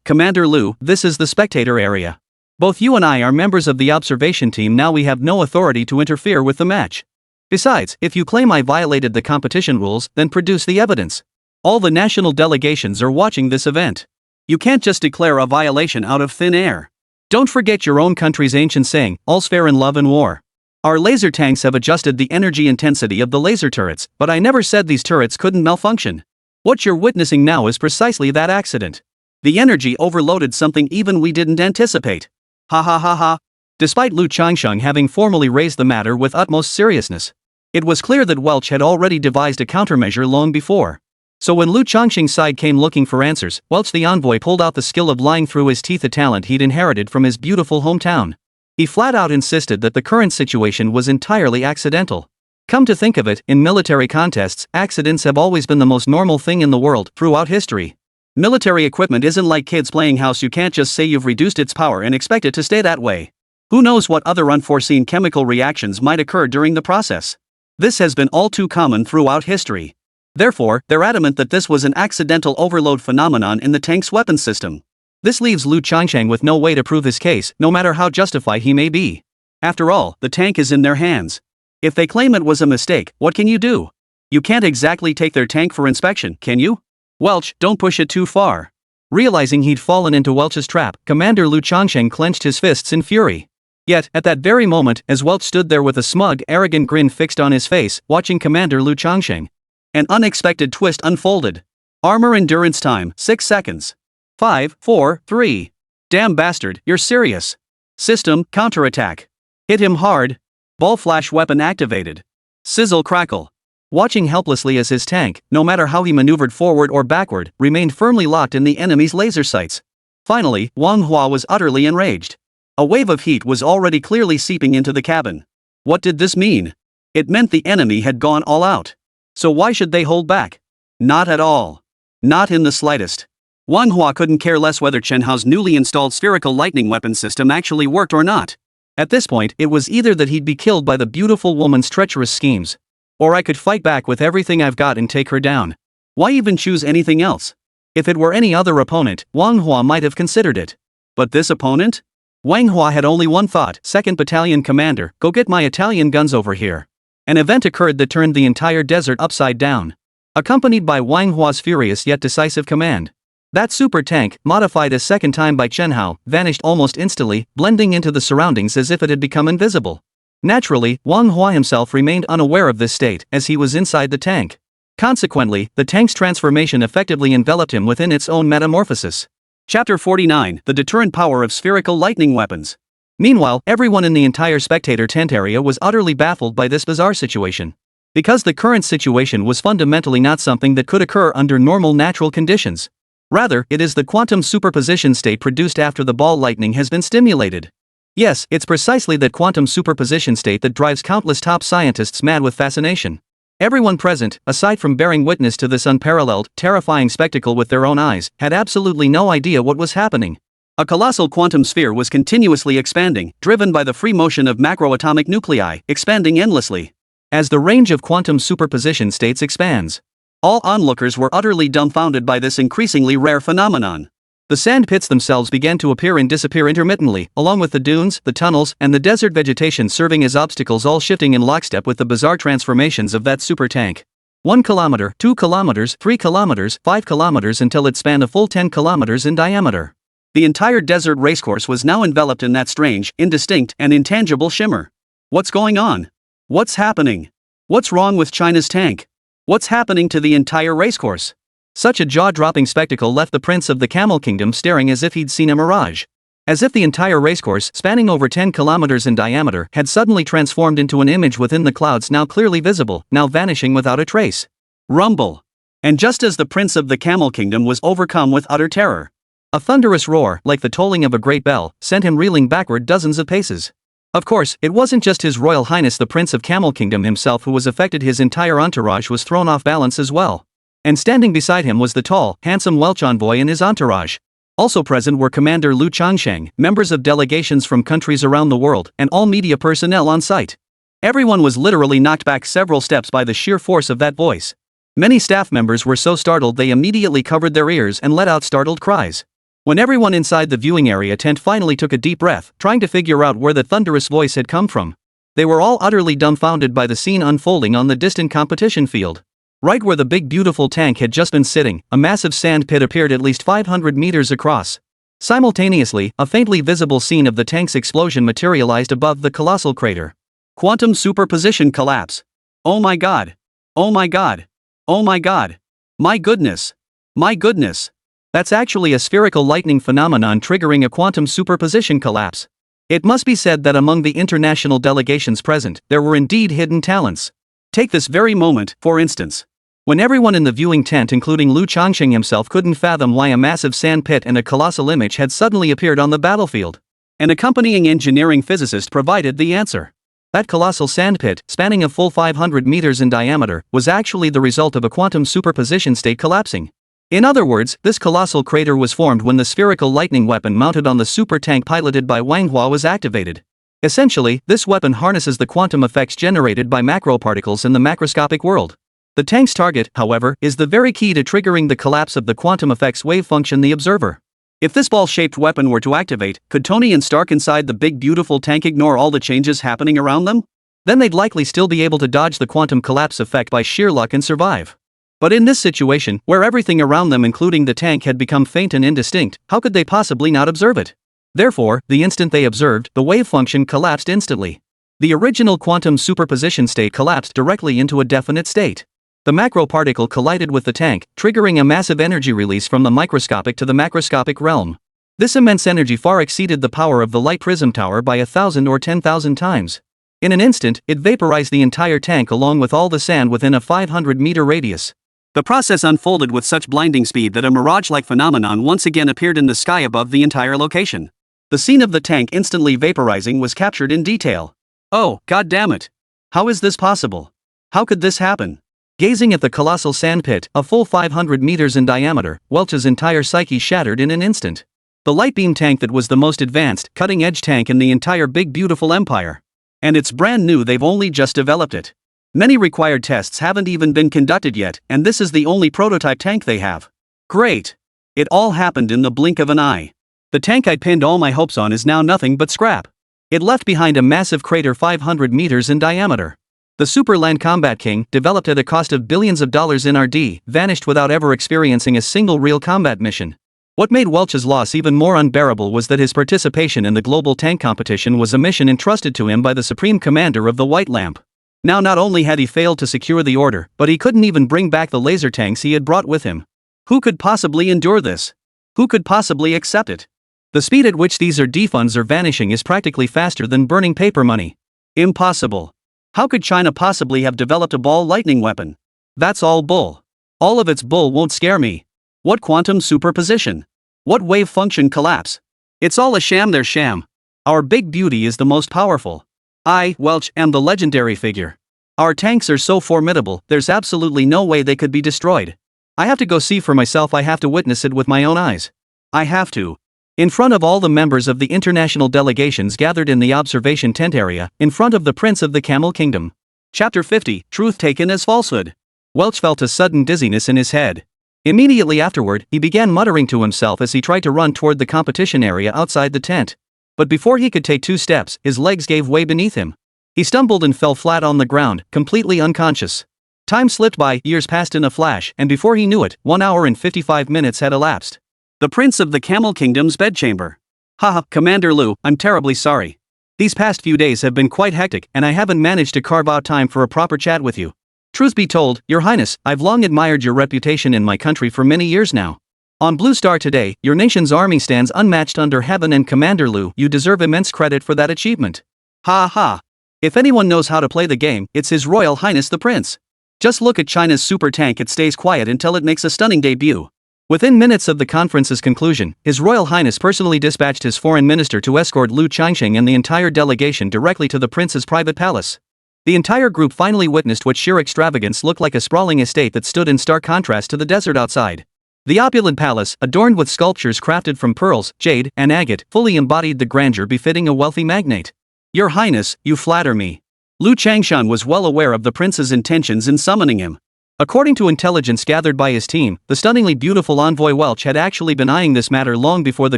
A: Commander Liu, this is the spectator area. Both you and I are members of the observation team. Now we have no authority to interfere with the match. Besides, if you claim I violated the competition rules, then produce the evidence. All the national delegations are watching this event.
B: You can't just declare a violation out of thin air.
A: Don't forget your own country's ancient saying, all's fair in love and war. Our laser tanks have adjusted the energy intensity of the laser turrets, but I never said these turrets couldn't malfunction. What you're witnessing now is precisely that accident.
B: The energy overloaded something even we didn't anticipate.
A: Ha ha ha ha. Despite Liu Changsheng having formally raised the matter with utmost seriousness, it was clear that Welch had already devised a countermeasure long before. So when Liu Changsheng's side came looking for answers, Welch the envoy pulled out the skill of lying through his teeth, a talent he'd inherited from his beautiful hometown. He flat out insisted that the current situation was entirely accidental. Come to think of it, in military contests, accidents have always been the most normal thing in the world, throughout history. Military equipment isn't like kids playing house. You can't just say you've reduced its power and expect it to stay that way. Who knows what other unforeseen chemical reactions might occur during the process. This has been all too common throughout history. Therefore, they're adamant that this was an accidental overload phenomenon in the tank's weapon system. This leaves Liu Changsheng with no way to prove his case, no matter how justified he may be. After all, the tank is in their hands. If they claim it was a mistake, what can you do? You can't exactly take their tank for inspection, can you? Welch, don't push it too far. Realizing he'd fallen into Welch's trap, Commander Liu Changsheng clenched his fists in fury. Yet, at that very moment, as Welch stood there with a smug, arrogant grin fixed on his face, watching Commander Liu Changsheng, an unexpected twist unfolded. Armor endurance time, 6 seconds. 5, 4, 3. Damn bastard, you're serious. System, counterattack. Hit him hard. Ball flash weapon activated. Sizzle crackle. Watching helplessly as his tank, no matter how he maneuvered forward or backward, remained firmly locked in the enemy's laser sights. Finally, Wang Hua was utterly enraged. A wave of heat was already clearly seeping into the cabin. What did this mean? It meant the enemy had gone all out. So why should they hold back? Not at all. Not in the slightest. Wang Hua couldn't care less whether Chen Hao's newly installed spherical lightning weapon system actually worked or not. At this point, it was either that he'd be killed by the beautiful woman's treacherous schemes, or I could fight back with everything I've got and take her down. Why even choose anything else? If it were any other opponent, Wang Hua might have considered it. But this opponent? Wang Hua had only one thought: 2nd Battalion Commander, go get my Italian guns over here. An event occurred that turned the entire desert upside down. accompanied by Wang Hua's furious yet decisive command. That super tank, modified a second time by Chen Hao, vanished almost instantly, blending into the surroundings as if it had become invisible. Naturally, Wang Hua himself remained unaware of this state, as he was inside the tank. Consequently, the tank's transformation effectively enveloped him within its own metamorphosis.
B: Chapter 49: The Deterrent Power of Spherical Lightning Weapons.
A: Meanwhile, everyone in the entire spectator tent area was utterly baffled by this bizarre situation. Because the current situation was fundamentally not something that could occur under normal natural conditions. Rather, it is the quantum superposition state produced after the ball lightning has been stimulated. Yes, it's precisely that quantum superposition state that drives countless top scientists mad with fascination. Everyone present, aside from bearing witness to this unparalleled, terrifying spectacle with their own eyes, had absolutely no idea what was happening.
B: A colossal quantum sphere was continuously expanding, driven by the free motion of macroatomic nuclei, expanding endlessly.
A: As the range of quantum superposition states expands,
B: all onlookers were utterly dumbfounded by this increasingly rare phenomenon.
A: The sand pits themselves began to appear and disappear intermittently, along with the dunes, the tunnels, and the desert vegetation serving as obstacles, all shifting in lockstep with the bizarre transformations of that super tank. 1 kilometer, 2 kilometers, 3 kilometers, 5 kilometers until it spanned a full 10 kilometers in diameter.
B: The entire desert racecourse was now enveloped in that strange, indistinct, and intangible shimmer. What's going on? What's happening? What's wrong with China's tank? What's happening to the entire racecourse?
A: Such a jaw-dropping spectacle left the prince of the Camel Kingdom staring as if he'd seen a mirage. As if the entire racecourse, spanning over 10 kilometers in diameter, had suddenly transformed into an image within the clouds, now clearly visible, now vanishing without a trace.
B: Rumble. And just as the prince of the Camel Kingdom was overcome with utter terror,
A: a thunderous roar, like the tolling of a great bell, sent him reeling backward dozens of paces. Of course, it wasn't just His Royal Highness the Prince of Camel Kingdom himself who was affected, his entire entourage was thrown off balance as well. And standing beside him was the tall, handsome Welsh envoy and his entourage. Also present were Commander Lu Changsheng, members of delegations from countries around the world, and all media personnel on site. Everyone was literally knocked back several steps by the sheer force of that voice. Many staff members were so startled they immediately covered their ears and let out startled cries. When everyone inside the viewing area tent finally took a deep breath, trying to figure out where the thunderous voice had come from, they were all utterly dumbfounded by the scene unfolding on the distant competition field. Right where the big beautiful tank had just been sitting, a massive sand pit appeared at least 500 meters across. Simultaneously, a faintly visible scene of the tank's explosion materialized above the colossal crater.
B: Quantum superposition collapse. Oh my god. Oh my god. Oh my god. My goodness. My goodness.
A: That's actually a spherical lightning phenomenon triggering a quantum superposition collapse. It must be said that among the international delegations present, there were indeed hidden talents.
B: Take this very moment, for instance.
A: When everyone in the viewing tent, including Lu Changsheng himself, couldn't fathom why a massive sand pit and a colossal image had suddenly appeared on the battlefield.
B: An accompanying engineering physicist provided the answer.
A: That colossal sand pit, spanning a full 500 meters in diameter, was actually the result of a quantum superposition state collapsing. In other words, this colossal crater was formed when the spherical lightning weapon mounted on the super tank piloted by Wang Hua was activated. Essentially, this weapon harnesses the quantum effects generated by macroparticles in the macroscopic world. The tank's target, however, is the very key to triggering the collapse of the quantum effects wave function, the observer.
B: If this ball-shaped weapon were to activate, could Tony and Stark inside the big beautiful tank ignore all the changes happening around them?
A: Then they'd likely still be able to dodge the quantum collapse effect by sheer luck and survive. But in this situation, where everything around them including the tank had become faint and indistinct, how could they possibly not observe it? Therefore, the instant they observed, the wave function collapsed instantly. The original quantum superposition state collapsed directly into a definite state. The macroparticle collided with the tank, triggering a massive energy release from the microscopic to the macroscopic realm. This immense energy far exceeded the power of the light prism tower by 1,000 or 10,000 times. In an instant, it vaporized the entire tank along with all the sand within a 500-meter radius.
B: The process unfolded with such blinding speed that a mirage-like phenomenon once again appeared in the sky above the entire location. The scene of the tank instantly vaporizing was captured in detail. Oh, god damn it! How is this possible? How could this happen?
A: Gazing at the colossal sand pit, a full 500 meters in diameter, Welch's entire psyche shattered in an instant. The light beam tank that was the most advanced, cutting-edge tank in the entire big beautiful empire. And it's brand new, they've only just developed it. Many required tests haven't even been conducted yet, and this is the only prototype tank they have. Great! It all happened in the blink of an eye. The tank I'd pinned all my hopes on is now nothing but scrap. It left behind a massive crater 500 meters in diameter. The Super Land Combat King, developed at a cost of billions of dollars in R&D, vanished without ever experiencing a single real combat mission. What made Welch's loss even more unbearable was that his participation in the global tank competition was a mission entrusted to him by the Supreme Commander of the White Lamp. Now not only had he failed to secure the order, but he couldn't even bring back the laser tanks he had brought with him. Who could possibly endure this? Who could possibly accept it? The speed at which these R&D funds are vanishing is practically faster than burning paper money. Impossible. How could China possibly have developed a ball lightning weapon? That's all bull. All of its bull won't scare me. What quantum superposition? What wave function collapse? It's all a sham, their sham. Our big beauty is the most powerful. I, Welch, am the legendary figure. Our tanks are so formidable, there's absolutely no way they could be destroyed. I have to go see for myself, I have to witness it with my own eyes. I have to. In front of all the members of the international delegations gathered in the observation tent area, in front of the Prince of the Camel Kingdom. Chapter 50, Truth Taken as Falsehood. Welch felt a sudden dizziness in his head. Immediately afterward, he began muttering to himself as he tried to run toward the competition area outside the tent. But before he could take 2 steps, his legs gave way beneath him. He stumbled and fell flat on the ground, completely unconscious. Time slipped by, years passed in a flash, and before he knew it, 1 hour and 55 minutes had elapsed. The Prince of the Camel Kingdom's bedchamber. Haha, Commander Lu, I'm terribly sorry. These past few days have been quite hectic, and I haven't managed to carve out time for a proper chat with you. Truth be told, Your Highness, I've long admired your reputation in my country for many years now. On Blue Star today, your nation's army stands unmatched under heaven, and Commander Lu, you deserve immense credit for that achievement. Ha ha. If anyone knows how to play the game, it's His Royal Highness the Prince. Just look at China's super tank, it stays quiet until it makes a stunning debut. Within minutes of the conference's conclusion, His Royal Highness personally dispatched his foreign minister to escort Lu Changsheng and the entire delegation directly to the prince's private palace. The entire group finally witnessed what sheer extravagance looked like, a sprawling estate that stood in stark contrast to the desert outside. The opulent palace, adorned with sculptures crafted from pearls, jade, and agate, fully embodied the grandeur befitting a wealthy magnate. Your Highness, you flatter me. Lu Changsheng was well aware of the prince's intentions in summoning him. According to intelligence gathered by his team, the stunningly beautiful envoy Welch had actually been eyeing this matter long before the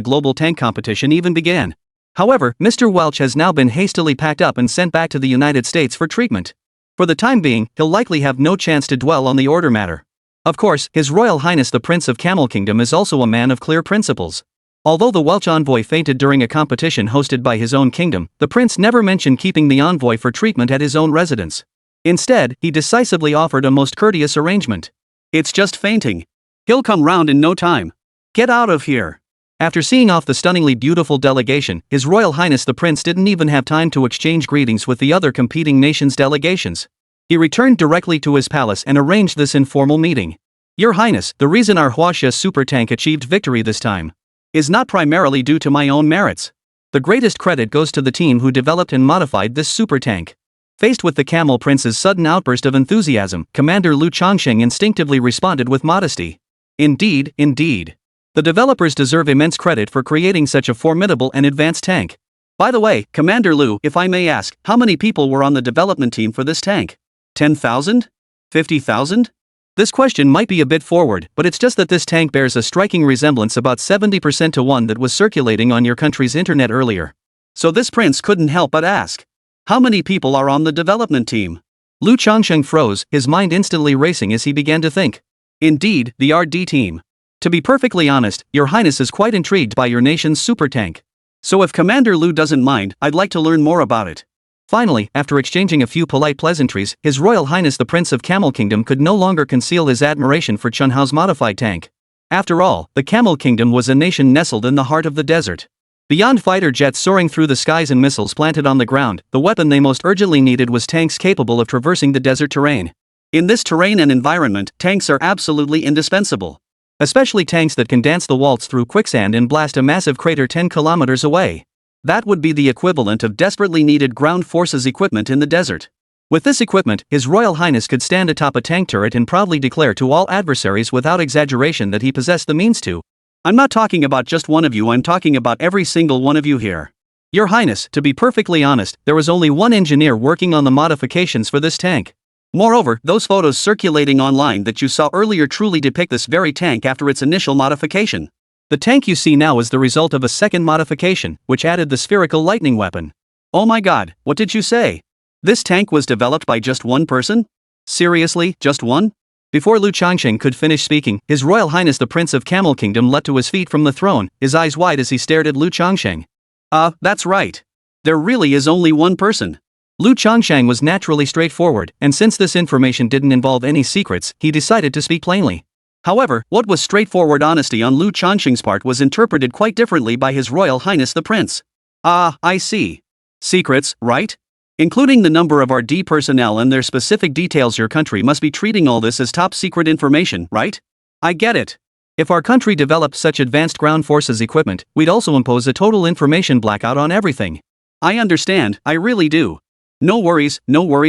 A: global tank competition even began. However, Mr. Welch has now been hastily packed up and sent back to the United States for treatment. For the time being, he'll likely have no chance to dwell on the order matter. Of course, His Royal Highness the Prince of Camel Kingdom is also a man of clear principles. Although the Welch envoy fainted during a competition hosted by his own kingdom, the prince never mentioned keeping the envoy for treatment at his own residence. Instead, he decisively offered a most courteous arrangement. It's just fainting. He'll come round in no time. Get out of here. After seeing off the stunningly beautiful delegation, His Royal Highness the Prince didn't even have time to exchange greetings with the other competing nations' delegations. He returned directly to his palace and arranged this informal meeting. Your Highness, the reason our Huaxia super tank achieved victory this time is not primarily due to my own merits. The greatest credit goes to the team who developed and modified this super tank. Faced with the Camel Prince's sudden outburst of enthusiasm, Commander Lu Changsheng instinctively responded with modesty. Indeed, indeed. The developers deserve immense credit for creating such a formidable and advanced tank. By the way, Commander Lu, if I may ask, how many people were on the development team for this tank? 10,000? 50,000? This question might be a bit forward, but it's just that this tank bears a striking resemblance, about 70% to one, that was circulating on your country's internet earlier. So this prince couldn't help but ask. How many people are on the development team? Lu Changsheng froze, his mind instantly racing as he began to think. Indeed, the R&D team. To be perfectly honest, Your Highness is quite intrigued by your nation's super tank. So if Commander Lu doesn't mind, I'd like to learn more about it. Finally, after exchanging a few polite pleasantries, His Royal Highness the Prince of Camel Kingdom could no longer conceal his admiration for Chun Hao's modified tank. After all, the Camel Kingdom was a nation nestled in the heart of the desert. Beyond fighter jets soaring through the skies and missiles planted on the ground, the weapon they most urgently needed was tanks capable of traversing the desert terrain. In this terrain and environment, tanks are absolutely indispensable. Especially tanks that can dance the waltz through quicksand and blast a massive crater 10 kilometers away. That would be the equivalent of desperately needed ground forces equipment in the desert. With this equipment, His Royal Highness could stand atop a tank turret and proudly declare to all adversaries without exaggeration that he possessed the means to. I'm not talking about just one of you, I'm talking about every single one of you here. Your Highness, to be perfectly honest, there was only one engineer working on the modifications for this tank. Moreover, those photos circulating online that you saw earlier truly depict this very tank after its initial modification. The tank you see now is the result of a second modification, which added the spherical lightning weapon. Oh my god, what did you say?
B: This tank was developed by just one person? Seriously, just one?
A: Before Lu Changsheng could finish speaking, His Royal Highness the Prince of Camel Kingdom leapt to his feet from the throne, his eyes wide as he stared at Lu Changsheng.
B: That's right. There really is only one person.
A: Lu Changsheng was naturally straightforward, and since this information didn't involve any secrets, he decided to speak plainly.
B: However, what was straightforward honesty on Lu Changsheng's part was interpreted quite differently by His Royal Highness the Prince. I see. Secrets, right? Including the number of our D personnel and their specific details. Your country must be treating all this as top secret information, right? I get it.
A: If our country developed such advanced ground forces equipment, we'd also impose a total information blackout on everything.
B: I understand, I really do. No worries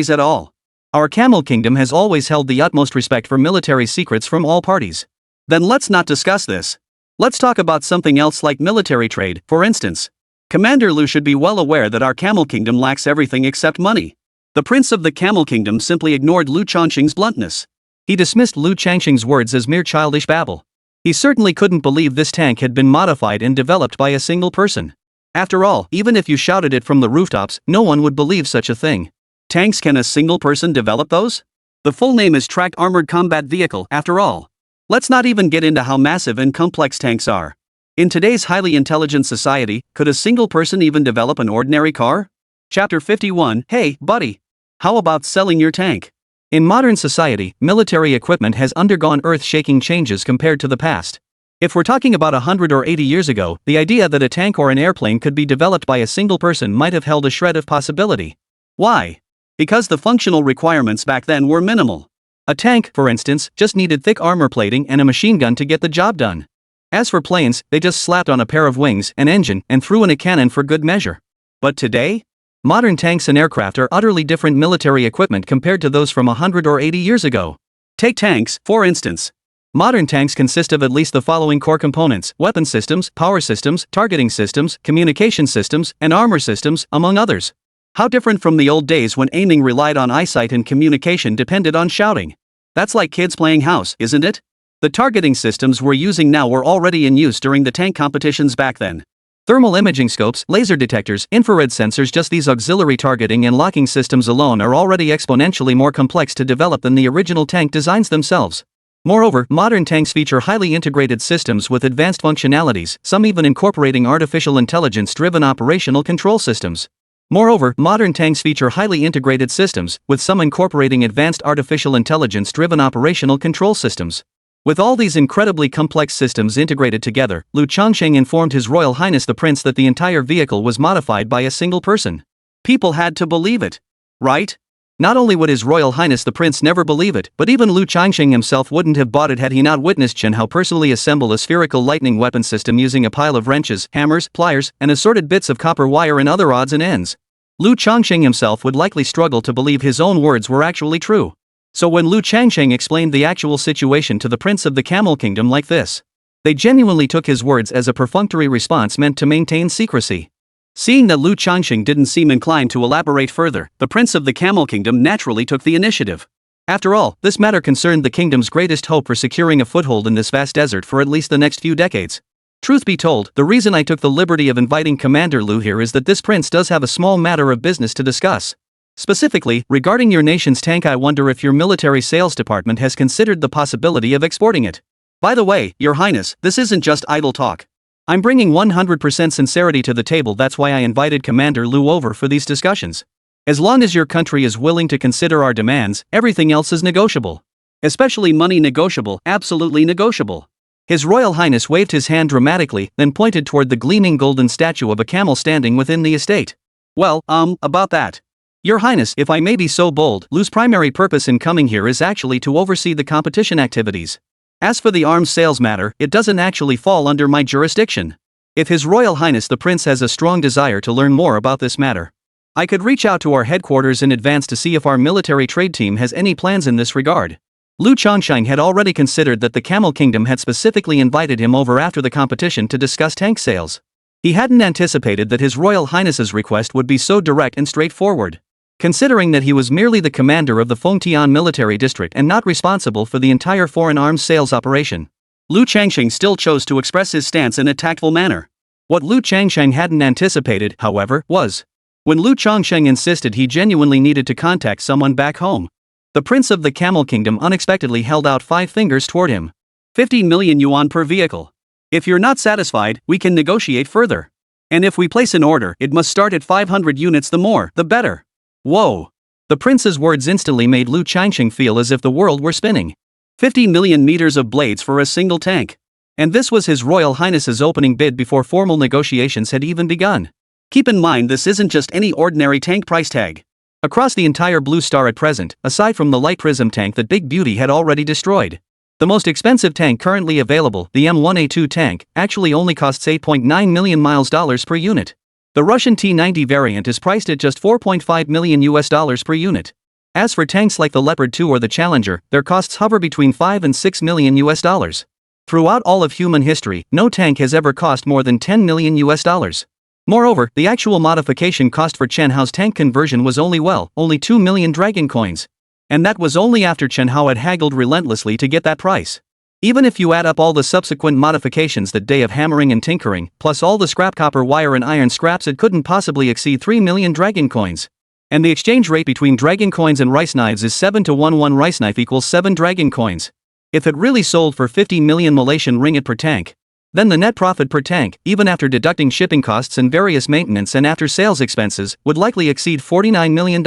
B: at all.
A: Our Camel Kingdom has always held the utmost respect for military secrets from all parties.
B: Then let's not discuss this. Let's talk about something else like military trade, for instance. Commander Lu should be well aware that our Camel Kingdom lacks everything except money. The Prince of the Camel Kingdom simply ignored Lu Changsheng's bluntness.
A: He dismissed Lu Changsheng's words as mere childish babble. He certainly couldn't believe this tank had been modified and developed by a single person. After all, even if you shouted it from the rooftops, no one would believe such a thing.
B: Tanks, can a single person develop those? The full name is Tracked Armored Combat Vehicle, after all. Let's not even get into how massive and complex tanks are. In today's highly intelligent society, could a single person even develop an ordinary car? Chapter 51. Hey, buddy. How about selling your tank?
A: In modern society, military equipment has undergone earth-shaking changes compared to the past. If we're talking about 100 or 80 years ago, the idea that a tank or an airplane could be developed by a single person might have held a shred of possibility.
B: Why? Because the functional requirements back then were minimal.
A: A tank, for instance, just needed thick armor plating and a machine gun to get the job done. As for planes, they just slapped on a pair of wings, an engine, and threw in a cannon for good measure.
B: But today?
A: Modern tanks and aircraft are utterly different military equipment compared to those from 100 or 80 years ago.
B: Take tanks, for instance.
A: Modern tanks consist of at least the following core components: weapon systems, power systems, targeting systems, communication systems, and armor systems, among others. How different from the old days when aiming relied on eyesight and communication depended on shouting. That's like kids playing house, isn't it? The targeting systems we're using now were already in use during the tank competitions back then. Thermal imaging scopes, laser detectors, infrared sensors, just these auxiliary targeting and locking systems alone are already exponentially more complex to develop than the original tank designs themselves. Moreover, modern tanks feature highly integrated systems with advanced functionalities, some even incorporating artificial intelligence-driven operational control systems. Moreover, modern tanks feature highly integrated systems, with some incorporating advanced artificial intelligence-driven operational control systems. With all these incredibly complex systems integrated together, Lu Changsheng informed His Royal Highness the Prince that the entire vehicle was modified by a single person.
B: People had to believe it, right?
A: Not only would His Royal Highness the Prince never believe it, but even Lu Changsheng himself wouldn't have bought it had he not witnessed Chen Hao personally assemble a spherical lightning weapon system using a pile of wrenches, hammers, pliers, and assorted bits of copper wire and other odds and ends. Lu Changsheng himself would likely struggle to believe his own words were actually true. So when Lu Changsheng explained the actual situation to the Prince of the Camel Kingdom like this, they genuinely took his words as a perfunctory response meant to maintain secrecy. Seeing that Lu Changsheng didn't seem inclined to elaborate further, the Prince of the Camel Kingdom naturally took the initiative. After all, this matter concerned the kingdom's greatest hope for securing a foothold in this vast desert for at least the next few decades. Truth be told, the reason I took the liberty of inviting Commander Lu here is that this prince does have a small matter of business to discuss. Specifically, regarding your nation's tank, I wonder if your military sales department has considered the possibility of exporting it. By the way, Your Highness, this isn't just idle talk. I'm bringing 100% sincerity to the table. That's why I invited Commander Lu over for these discussions. As long as your country is willing to consider our demands, everything else is negotiable. Especially money negotiable, absolutely negotiable. His Royal Highness waved his hand dramatically, then pointed toward the gleaming golden statue of a camel standing within the estate. Well, about that. Your Highness, if I may be so bold, Lu's primary purpose in coming here is actually to oversee the competition activities. As for the arms sales matter, it doesn't actually fall under my jurisdiction. If His Royal Highness the Prince has a strong desire to learn more about this matter, I could reach out to our headquarters in advance to see if our military trade team has any plans in this regard. Lu Changsheng had already considered that the Camel Kingdom had specifically invited him over after the competition to discuss tank sales. He hadn't anticipated that His Royal Highness's request would be so direct and straightforward. Considering that he was merely the commander of the Fengtian military district and not responsible for the entire foreign arms sales operation, Lu Changsheng still chose to express his stance in a tactful manner. What Lu Changsheng hadn't anticipated, however, was
B: When Lu Changsheng insisted he genuinely needed to contact someone back home, the prince of the Camel Kingdom unexpectedly held out 5 fingers toward him. 15 million yuan per vehicle. If you're not satisfied, we can negotiate further. And if we place an order, it must start at 500 units, the more, the better. Whoa! The prince's words instantly made Lu Changsheng feel as if the world were spinning. 50 million meters of blades for a single tank. And this was His Royal Highness's opening bid before formal negotiations had even begun. Keep in mind, this isn't just any ordinary tank price tag. Across the entire Blue Star at present, aside from the light prism tank that Big Beauty had already destroyed, the most expensive tank currently available, the M1A2 tank, actually only costs $8.9 million per unit. The Russian T-90 variant is priced at just $4.5 million per unit. As for tanks like the Leopard 2 or the Challenger, their costs hover between $5 and $6 million. Throughout all of human history, no tank has ever cost more than $10 million. Moreover, the actual modification cost for Chen Hao's tank conversion was only 2 million dragon coins. And that was only after Chen Hao had haggled relentlessly to get that price. Even if you add up all the subsequent modifications that day of hammering and tinkering, plus all the scrap copper wire and iron scraps, it couldn't possibly exceed 3 million dragon coins. And the exchange rate between dragon coins and rice knives is 7 to 1. 1 rice knife equals 7 dragon coins. If it really sold for 50 million Malaysian ringgit per tank, then the net profit per tank, even after deducting shipping costs and various maintenance and after-sales expenses, would likely exceed $49 million.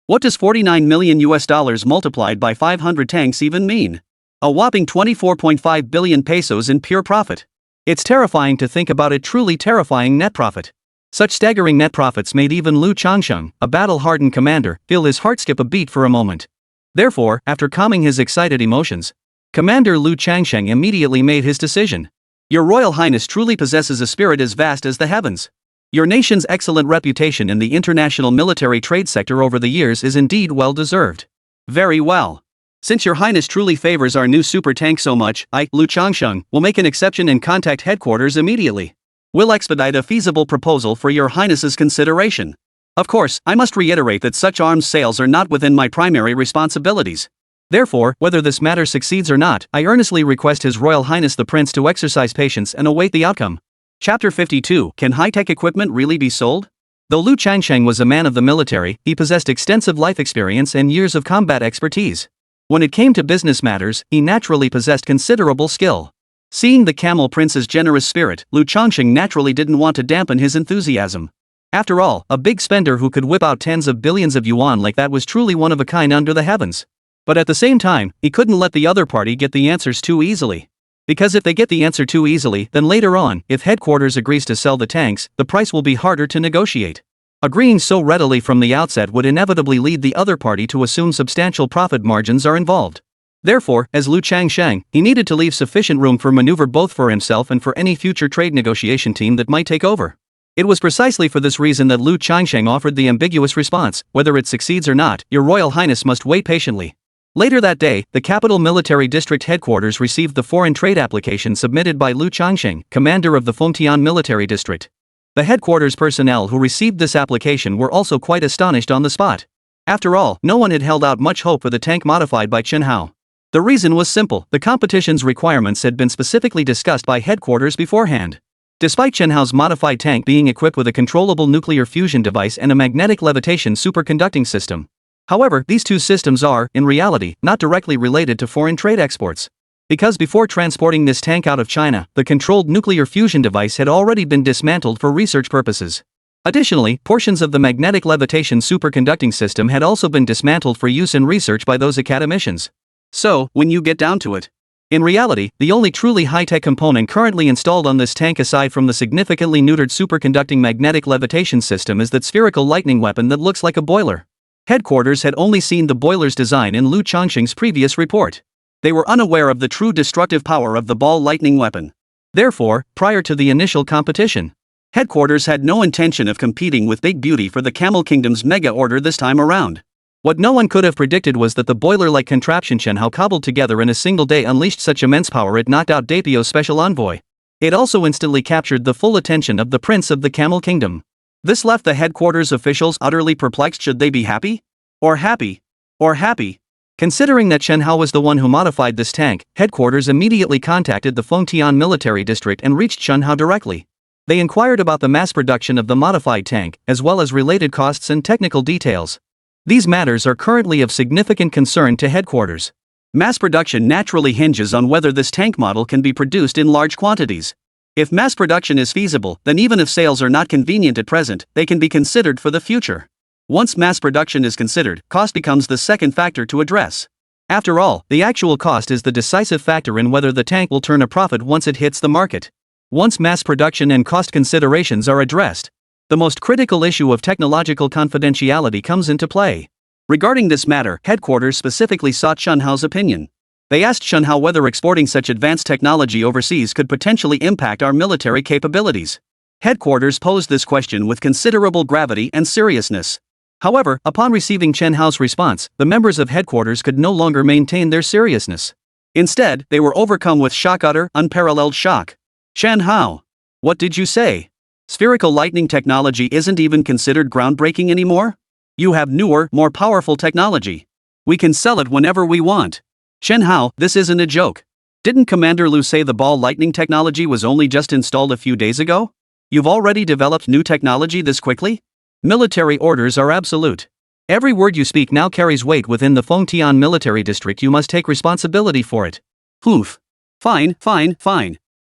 B: What does $49 million multiplied by 500 tanks even mean? A whopping 24.5 billion pesos in pure profit. It's terrifying to think about it, truly terrifying net profit. Such staggering net profits made even Lu Changsheng, a battle-hardened commander, feel his heart skip a beat for a moment. Therefore, after calming his excited emotions, Commander Lu Changsheng immediately made his decision. Your Royal Highness truly possesses a spirit as vast as the heavens. Your nation's excellent reputation in the international military trade sector over the years is indeed well deserved. Very well. Since Your Highness truly favors our new super tank so much, I, Lu Changsheng, will make an exception and contact headquarters immediately. We'll expedite a feasible proposal for Your Highness's consideration. Of course, I must reiterate that such arms sales are not within my primary responsibilities. Therefore, whether this matter succeeds or not, I earnestly request His Royal Highness the Prince to exercise patience and await the outcome. Chapter 52. Can high-tech equipment really be sold? Though Lu Changsheng was a man of the military, he possessed extensive life experience and years of combat expertise. When it came to business matters, he naturally possessed considerable skill. Seeing the Camel Prince's generous spirit, Lu Changsheng naturally didn't want to dampen his enthusiasm. After all, a big spender who could whip out tens of billions of yuan like that was truly one of a kind under the heavens. But at the same time, he couldn't let the other party get the answers too easily. Because if they get the answer too easily, then later on, if headquarters agrees to sell the tanks, the price will be harder to negotiate. Agreeing so readily from the outset would inevitably lead the other party to assume substantial profit margins are involved. Therefore, as Lu Changsheng, he needed to leave sufficient room for maneuver both for himself and for any future trade negotiation team that might take over. It was precisely for this reason that Lu Changsheng offered the ambiguous response: whether it succeeds or not, Your Royal Highness must wait patiently. Later that day, the Capital Military District Headquarters received the foreign trade application submitted by Lu Changsheng, commander of the Fengtian Military District. The headquarters personnel who received this application were also quite astonished on the spot. After all, no one had held out much hope for the tank modified by Chen Hao. The reason was simple: the competition's requirements had been specifically discussed by headquarters beforehand. Despite Chen Hao's modified tank being equipped with a controllable nuclear fusion device and a magnetic levitation superconducting system. However, these two systems are, in reality, not directly related to foreign trade exports. Because before transporting this tank out of China, the controlled nuclear fusion device had already been dismantled for research purposes. Additionally, portions of the magnetic levitation superconducting system had also been dismantled for use in research by those academicians. So, when you get down to it, in reality, the only truly high-tech component currently installed on this tank aside from the significantly neutered superconducting magnetic levitation system is that spherical lightning weapon that looks like a boiler. Headquarters had only seen the boiler's design in Lu Changsheng's previous report. They were unaware of the true destructive power of the ball lightning weapon. Therefore, prior to the initial competition, headquarters had no intention of competing with Big Beauty for the Camel Kingdom's mega order this time around. What no one could have predicted was that the boiler-like contraption Chen Hao cobbled together in a single day unleashed such immense power it knocked out Daipio's special envoy. It also instantly captured the full attention of the Prince of the Camel Kingdom. This left the headquarters officials utterly perplexed. Should they be happy? Or happy? Or happy? Considering that Chen Hao was the one who modified this tank, headquarters immediately contacted the Fengtian Military District and reached Chen Hao directly.
A: They inquired about the mass production of the modified tank, as well as related costs and technical details. These matters are currently of significant concern to headquarters.
B: Mass production naturally hinges on whether this tank model can be produced in large quantities. If mass production is feasible, then even if sales are not convenient at present, they can be considered for the future. Once mass production is considered, cost becomes the second factor to address. After all, the actual cost is the decisive factor in whether the tank will turn a profit once it hits the market. Once mass production and cost considerations are addressed, the most critical issue of technological confidentiality comes into play. Regarding this matter, headquarters specifically sought Chunhao's opinion. They asked Chunhao whether exporting such advanced technology overseas could potentially impact our military capabilities. Headquarters posed this question with considerable gravity and seriousness. However, upon receiving Chen Hao's response, the members of headquarters could no longer maintain their seriousness. Instead, they were overcome with utter, unparalleled shock. Chen Hao, what did you say? Spherical lightning technology isn't even considered groundbreaking anymore? You have newer, more powerful technology. We can sell it whenever we want. Chen Hao, this isn't a joke. Didn't Commander Lu say the ball lightning technology was only just installed a few days ago? You've already developed new technology this quickly? Military orders are absolute. Every word you speak now carries weight within the Fengtian military district. You must take responsibility for it. Oof. Fine.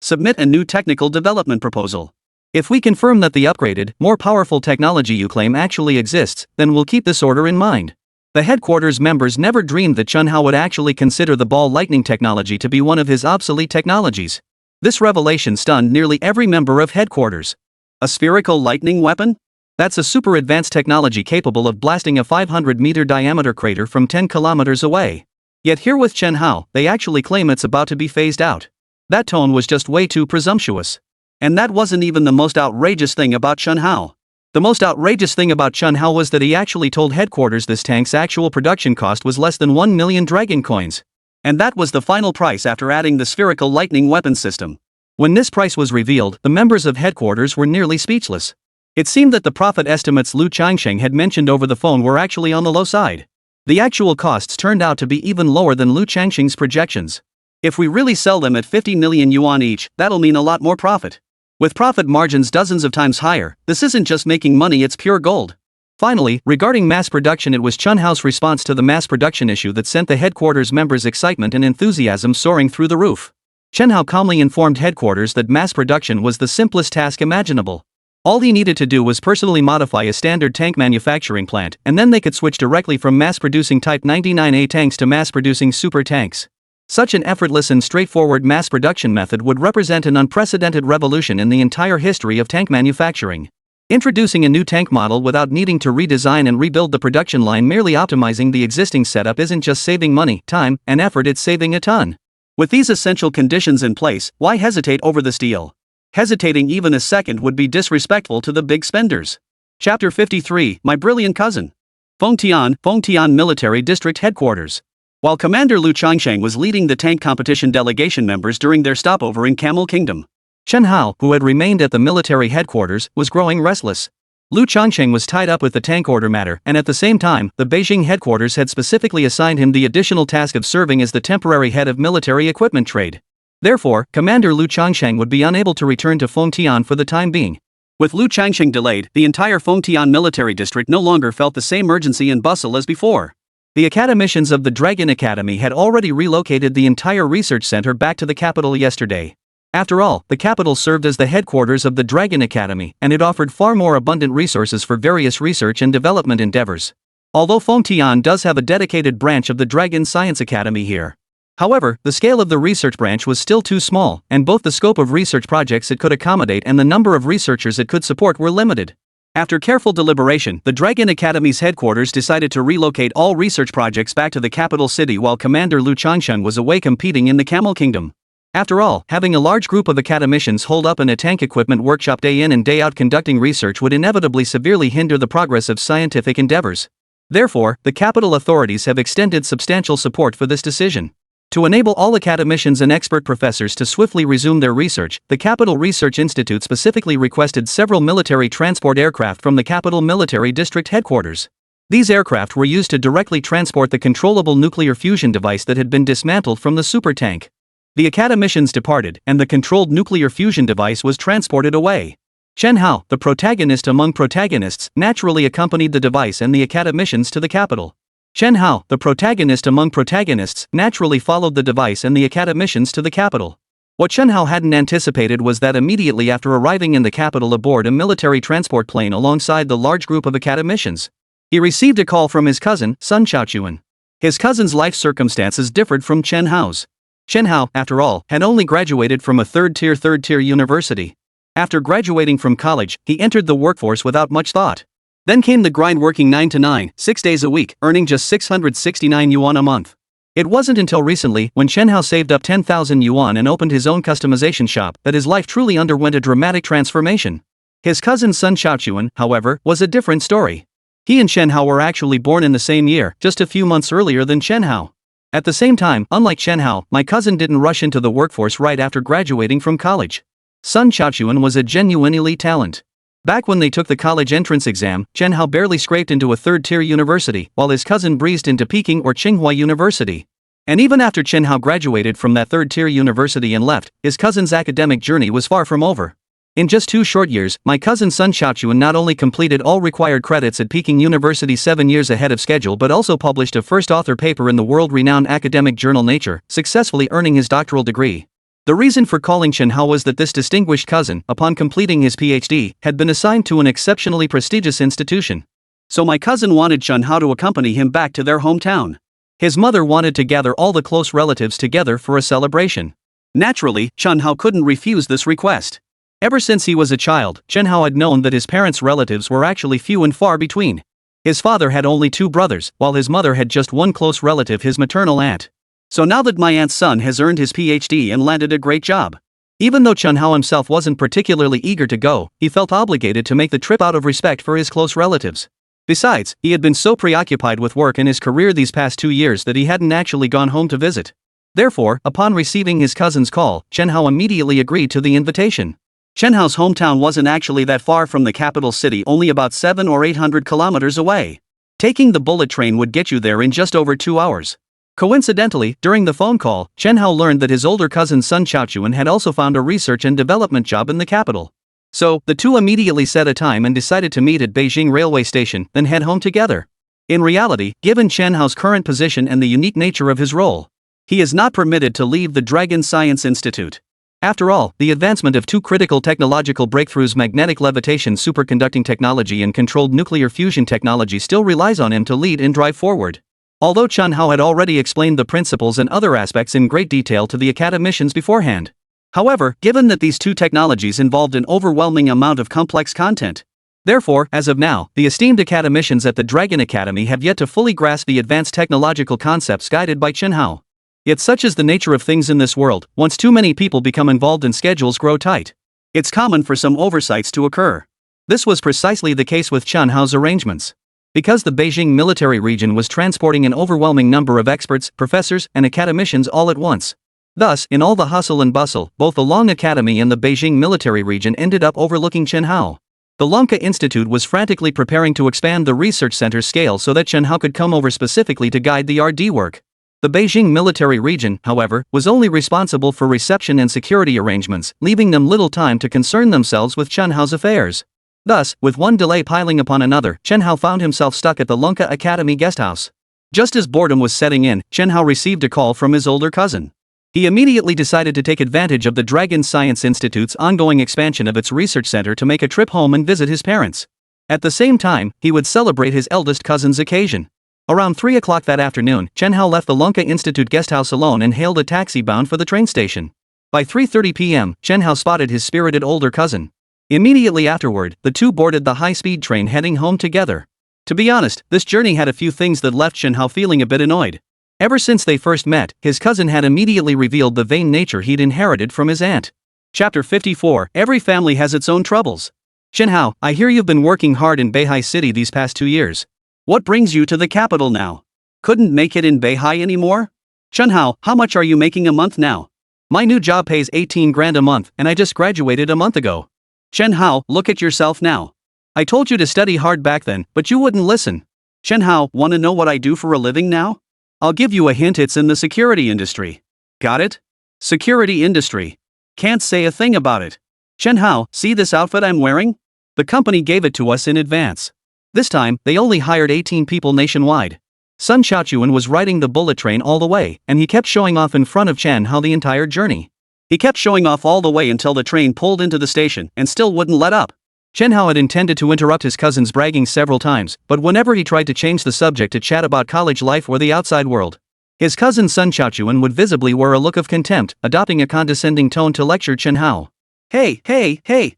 B: Submit a new technical development proposal. If we confirm that the upgraded, more powerful technology you claim actually exists, then we'll keep this order in mind. The headquarters members never dreamed that Chunhao would actually consider the ball lightning technology to be one of his obsolete technologies. This revelation stunned nearly every member of headquarters. A spherical lightning weapon? That's a super advanced technology capable of blasting a 500-meter diameter crater from 10 kilometers away. Yet here with Chen Hao, they actually claim it's about to be phased out. That tone was just way too presumptuous. And that wasn't even the most outrageous thing about Chen Hao. The most outrageous thing about Chen Hao was that he actually told headquarters this tank's actual production cost was less than 1 million dragon coins. And that was the final price after adding the spherical lightning weapon system. When this price was revealed, the members of headquarters were nearly speechless. It seemed that the profit estimates Lu Changsheng had mentioned over the phone were actually on the low side. The actual costs turned out to be even lower than Lu Changsheng's projections. If we really sell them at 50 million yuan each, that'll mean a lot more profit. With profit margins dozens of times higher, this isn't just making money, it's pure gold. Finally, regarding mass production, it was Chen Hao's response to the mass production issue that sent the headquarters members' excitement and enthusiasm soaring through the roof. Chen Hao calmly informed headquarters that mass production was the simplest task imaginable. All he needed to do was personally modify a standard tank manufacturing plant, and then they could switch directly from mass-producing Type 99A tanks to mass-producing super tanks. Such an effortless and straightforward mass production method would represent an unprecedented revolution in the entire history of tank manufacturing. Introducing a new tank model without needing to redesign and rebuild the production line, merely optimizing the existing setup, isn't just saving money, time, and effort, it's saving a ton. With these essential conditions in place, why hesitate over this deal? Hesitating even a second would be disrespectful to the big spenders. Chapter 53, My Brilliant Cousin. Fengtian Military District Headquarters. While Commander Lu Changsheng was leading the tank competition delegation members during their stopover in Camel Kingdom, Chen Hao, who had remained at the military headquarters, was growing restless. Lu Changsheng was tied up with the tank order matter, and at the same time, the Beijing headquarters had specifically assigned him the additional task of serving as the temporary head of military equipment trade. Therefore, Commander Lu Changsheng would be unable to return to Fengtian for the time being. With Lu Changsheng delayed, the entire Fengtian military district no longer felt the same urgency and bustle as before. The academicians of the Dragon Academy had already relocated the entire research center back to the capital yesterday. After all, the capital served as the headquarters of the Dragon Academy, and it offered far more abundant resources for various research and development endeavors. Although Fengtian does have a dedicated branch of the Dragon Science Academy here. However, the scale of the research branch was still too small, and both the scope of research projects it could accommodate and the number of researchers it could support were limited. After careful deliberation, the Dragon Academy's headquarters decided to relocate all research projects back to the capital city while Commander Lu Changsheng was away competing in the Camel Kingdom. After all, having a large group of academicians holed up in a tank equipment workshop day in and day out conducting research would inevitably severely hinder the progress of scientific endeavors. Therefore, the capital authorities have extended substantial support for this decision. To enable all academicians and expert professors to swiftly resume their research, the Capital Research Institute specifically requested several military transport aircraft from the Capital Military District headquarters. These aircraft were used to directly transport the controllable nuclear fusion device that had been dismantled from the super tank.
A: The academicians departed, and the controlled nuclear fusion device was transported away. Chen Hao, the protagonist among protagonists, naturally accompanied the device and the academicians to the capital. Chen Hao, the protagonist among protagonists, naturally followed the device and the academicians to the capital. What Chen Hao hadn't anticipated was that immediately after arriving in the capital aboard a military transport plane alongside the large group of academicians, he received a call from his cousin, Sun Xiaochuan. His cousin's life circumstances differed from Chen Hao's. Chen Hao, after all, had only graduated from a third-tier university. After graduating from college, he entered the workforce without much thought. Then came the grind, working 9 to 9, 6 days a week, earning just 669 yuan a month. It wasn't until recently, when Chen Hao saved up 10,000 yuan and opened his own customization shop, that his life truly underwent a dramatic transformation. His cousin Sun Xiaochuan, however, was a different story. He and Chen Hao were actually born in the same year, just a few months earlier than Chen Hao. At the same time, unlike Chen Hao, my cousin didn't rush into the workforce right after graduating from college. Sun Xiaochuan was a genuine elite talent. Back when they took the college entrance exam, Chen Hao barely scraped into a third-tier university, while his cousin breezed into Peking or Tsinghua University. And even after Chen Hao graduated from that third-tier university and left, his cousin's academic journey was far from over. In just 2 short years, my cousin Sun Xiaochuan not only completed all required credits at Peking University 7 years ahead of schedule but also published a first author paper in the world-renowned academic journal Nature, successfully earning his doctoral degree. The reason for calling Chen Hao was that this distinguished cousin, upon completing his PhD, had been assigned to an exceptionally prestigious institution. So my cousin wanted Chen Hao to accompany him back to their hometown. His mother wanted to gather all the close relatives together for a celebration. Naturally, Chen Hao couldn't refuse this request. Ever since he was a child, Chen Hao had known that his parents' relatives were actually few and far between. His father had only 2 brothers, while his mother had just one close relative, his maternal aunt. So now that my aunt's son has earned his PhD and landed a great job, even though Chen Hao himself wasn't particularly eager to go, he felt obligated to make the trip out of respect for his close relatives. Besides, he had been so preoccupied with work and his career these past 2 years that he hadn't actually gone home to visit. Therefore, upon receiving his cousin's call, Chen Hao immediately agreed to the invitation. Chen Hao's hometown wasn't actually that far from the capital city, only about 700 or 800 kilometers away. Taking the bullet train would get you there in just over 2 hours. Coincidentally, during the phone call, Chen Hao learned that his older cousin Sun Xiaochuan had also found a research and development job in the capital. So, the two immediately set a time and decided to meet at Beijing railway station, then head home together. In reality, given Chen Hao's current position and the unique nature of his role, he is not permitted to leave the Dragon Science Institute. After all, the advancement of 2 critical technological breakthroughs, magnetic levitation superconducting technology and controlled nuclear fusion technology, still relies on him to lead and drive forward. Although Chen Hao had already explained the principles and other aspects in great detail to the academicians beforehand. However, given that these 2 technologies involved an overwhelming amount of complex content, therefore, as of now, the esteemed academicians at the Dragon Academy have yet to fully grasp the advanced technological concepts guided by Chen Hao. Yet such is the nature of things in this world, once too many people become involved and schedules grow tight, it's common for some oversights to occur. This was precisely the case with Chen Hao's arrangements. Because the Beijing military region was transporting an overwhelming number of experts, professors, and academicians all at once. Thus, in all the hustle and bustle, both the Long Academy and the Beijing military region ended up overlooking Chen Hao. The Lanka Institute was frantically preparing to expand the research center's scale so that Chen Hao could come over specifically to guide the R&D work. The Beijing military region, however, was only responsible for reception and security arrangements, leaving them little time to concern themselves with Chen Hao's affairs. Thus, with one delay piling upon another, Chen Hao found himself stuck at the Lanka Academy guesthouse. Just as boredom was setting in, Chen Hao received a call from his older cousin. He immediately decided to take advantage of the Dragon Science Institute's ongoing expansion of its research center to make a trip home and visit his parents. At the same time, he would celebrate his eldest cousin's occasion. Around 3 o'clock that afternoon, Chen Hao left the Lanka Institute guesthouse alone and hailed a taxi bound for the train station. By 3:30 p.m., Chen Hao spotted his spirited older cousin. Immediately afterward, the two boarded the high-speed train heading home together. To be honest, this journey had a few things that left Chen Hao feeling a bit annoyed. Ever since they first met, his cousin had immediately revealed the vain nature he'd inherited from his aunt. Chapter 54, Every family has its own troubles. Chen Hao, I hear you've been working hard in Beihai City these past 2 years. What brings you to the capital now? Couldn't make it in Beihai anymore? Chen Hao, how much are you making a month now? My new job pays 18 grand a month, and I just graduated a month ago. Chen Hao, look at yourself now. I told you to study hard back then, but you wouldn't listen. Chen Hao, wanna know what I do for a living now? I'll give you a hint, it's in the security industry. Got it?
B: Security industry. Can't say a thing about it. Chen Hao, see this outfit I'm wearing? The company gave it to us in advance. This time, they only hired 18 people nationwide. Sun Xiaochuan was riding the bullet train all the way, and he kept showing off in front of Chen Hao the entire journey. He kept showing off all the way until the train pulled into the station and still wouldn't let up. Chen Hao had intended to interrupt his cousin's bragging several times, but whenever he tried to change the subject to chat about college life or the outside world, his cousin Sun Xiaochuan would visibly wear a look of contempt, adopting a condescending tone to lecture Chen Hao. Hey,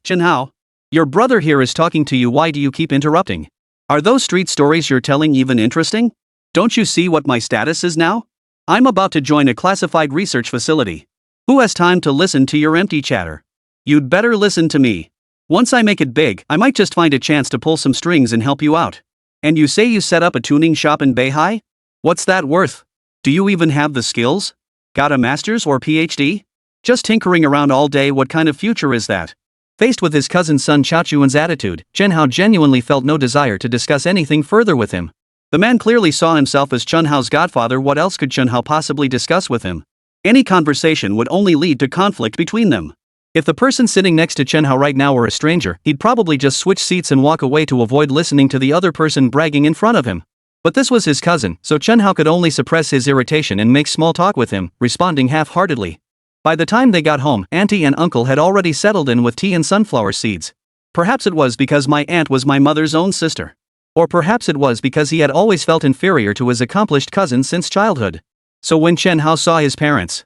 B: Chen Hao. Your brother here is talking to you, why do you keep interrupting? Are those street stories you're telling even interesting? Don't you see what my status is now? I'm about to join a classified research facility. Who has time to listen to your empty chatter? You'd better listen to me. Once I make it big, I might just find a chance to pull some strings and help you out. And you say you set up a tuning shop in Beihai? What's that worth? Do you even have the skills? Got a master's or PhD? Just tinkering around all day, what kind of future is that? Faced with his cousin Sun Xiaochuan's attitude, Chen Hao genuinely felt no desire to discuss anything further with him. The man clearly saw himself as Chen Hao's godfather. What else could Chen Hao possibly discuss with him? Any conversation would only lead to conflict between them. If the person sitting next to Chen Hao right now were a stranger, he'd probably just switch seats and walk away to avoid listening to the other person bragging in front of him. But this was his cousin, so Chen Hao could only suppress his irritation and make small talk with him, responding half-heartedly. By the time they got home, Auntie and Uncle had already settled in with tea and sunflower seeds. Perhaps it was because my aunt was my mother's own sister. Or perhaps it was because he had always felt inferior to his accomplished cousin since childhood. So when Chen Hao saw his parents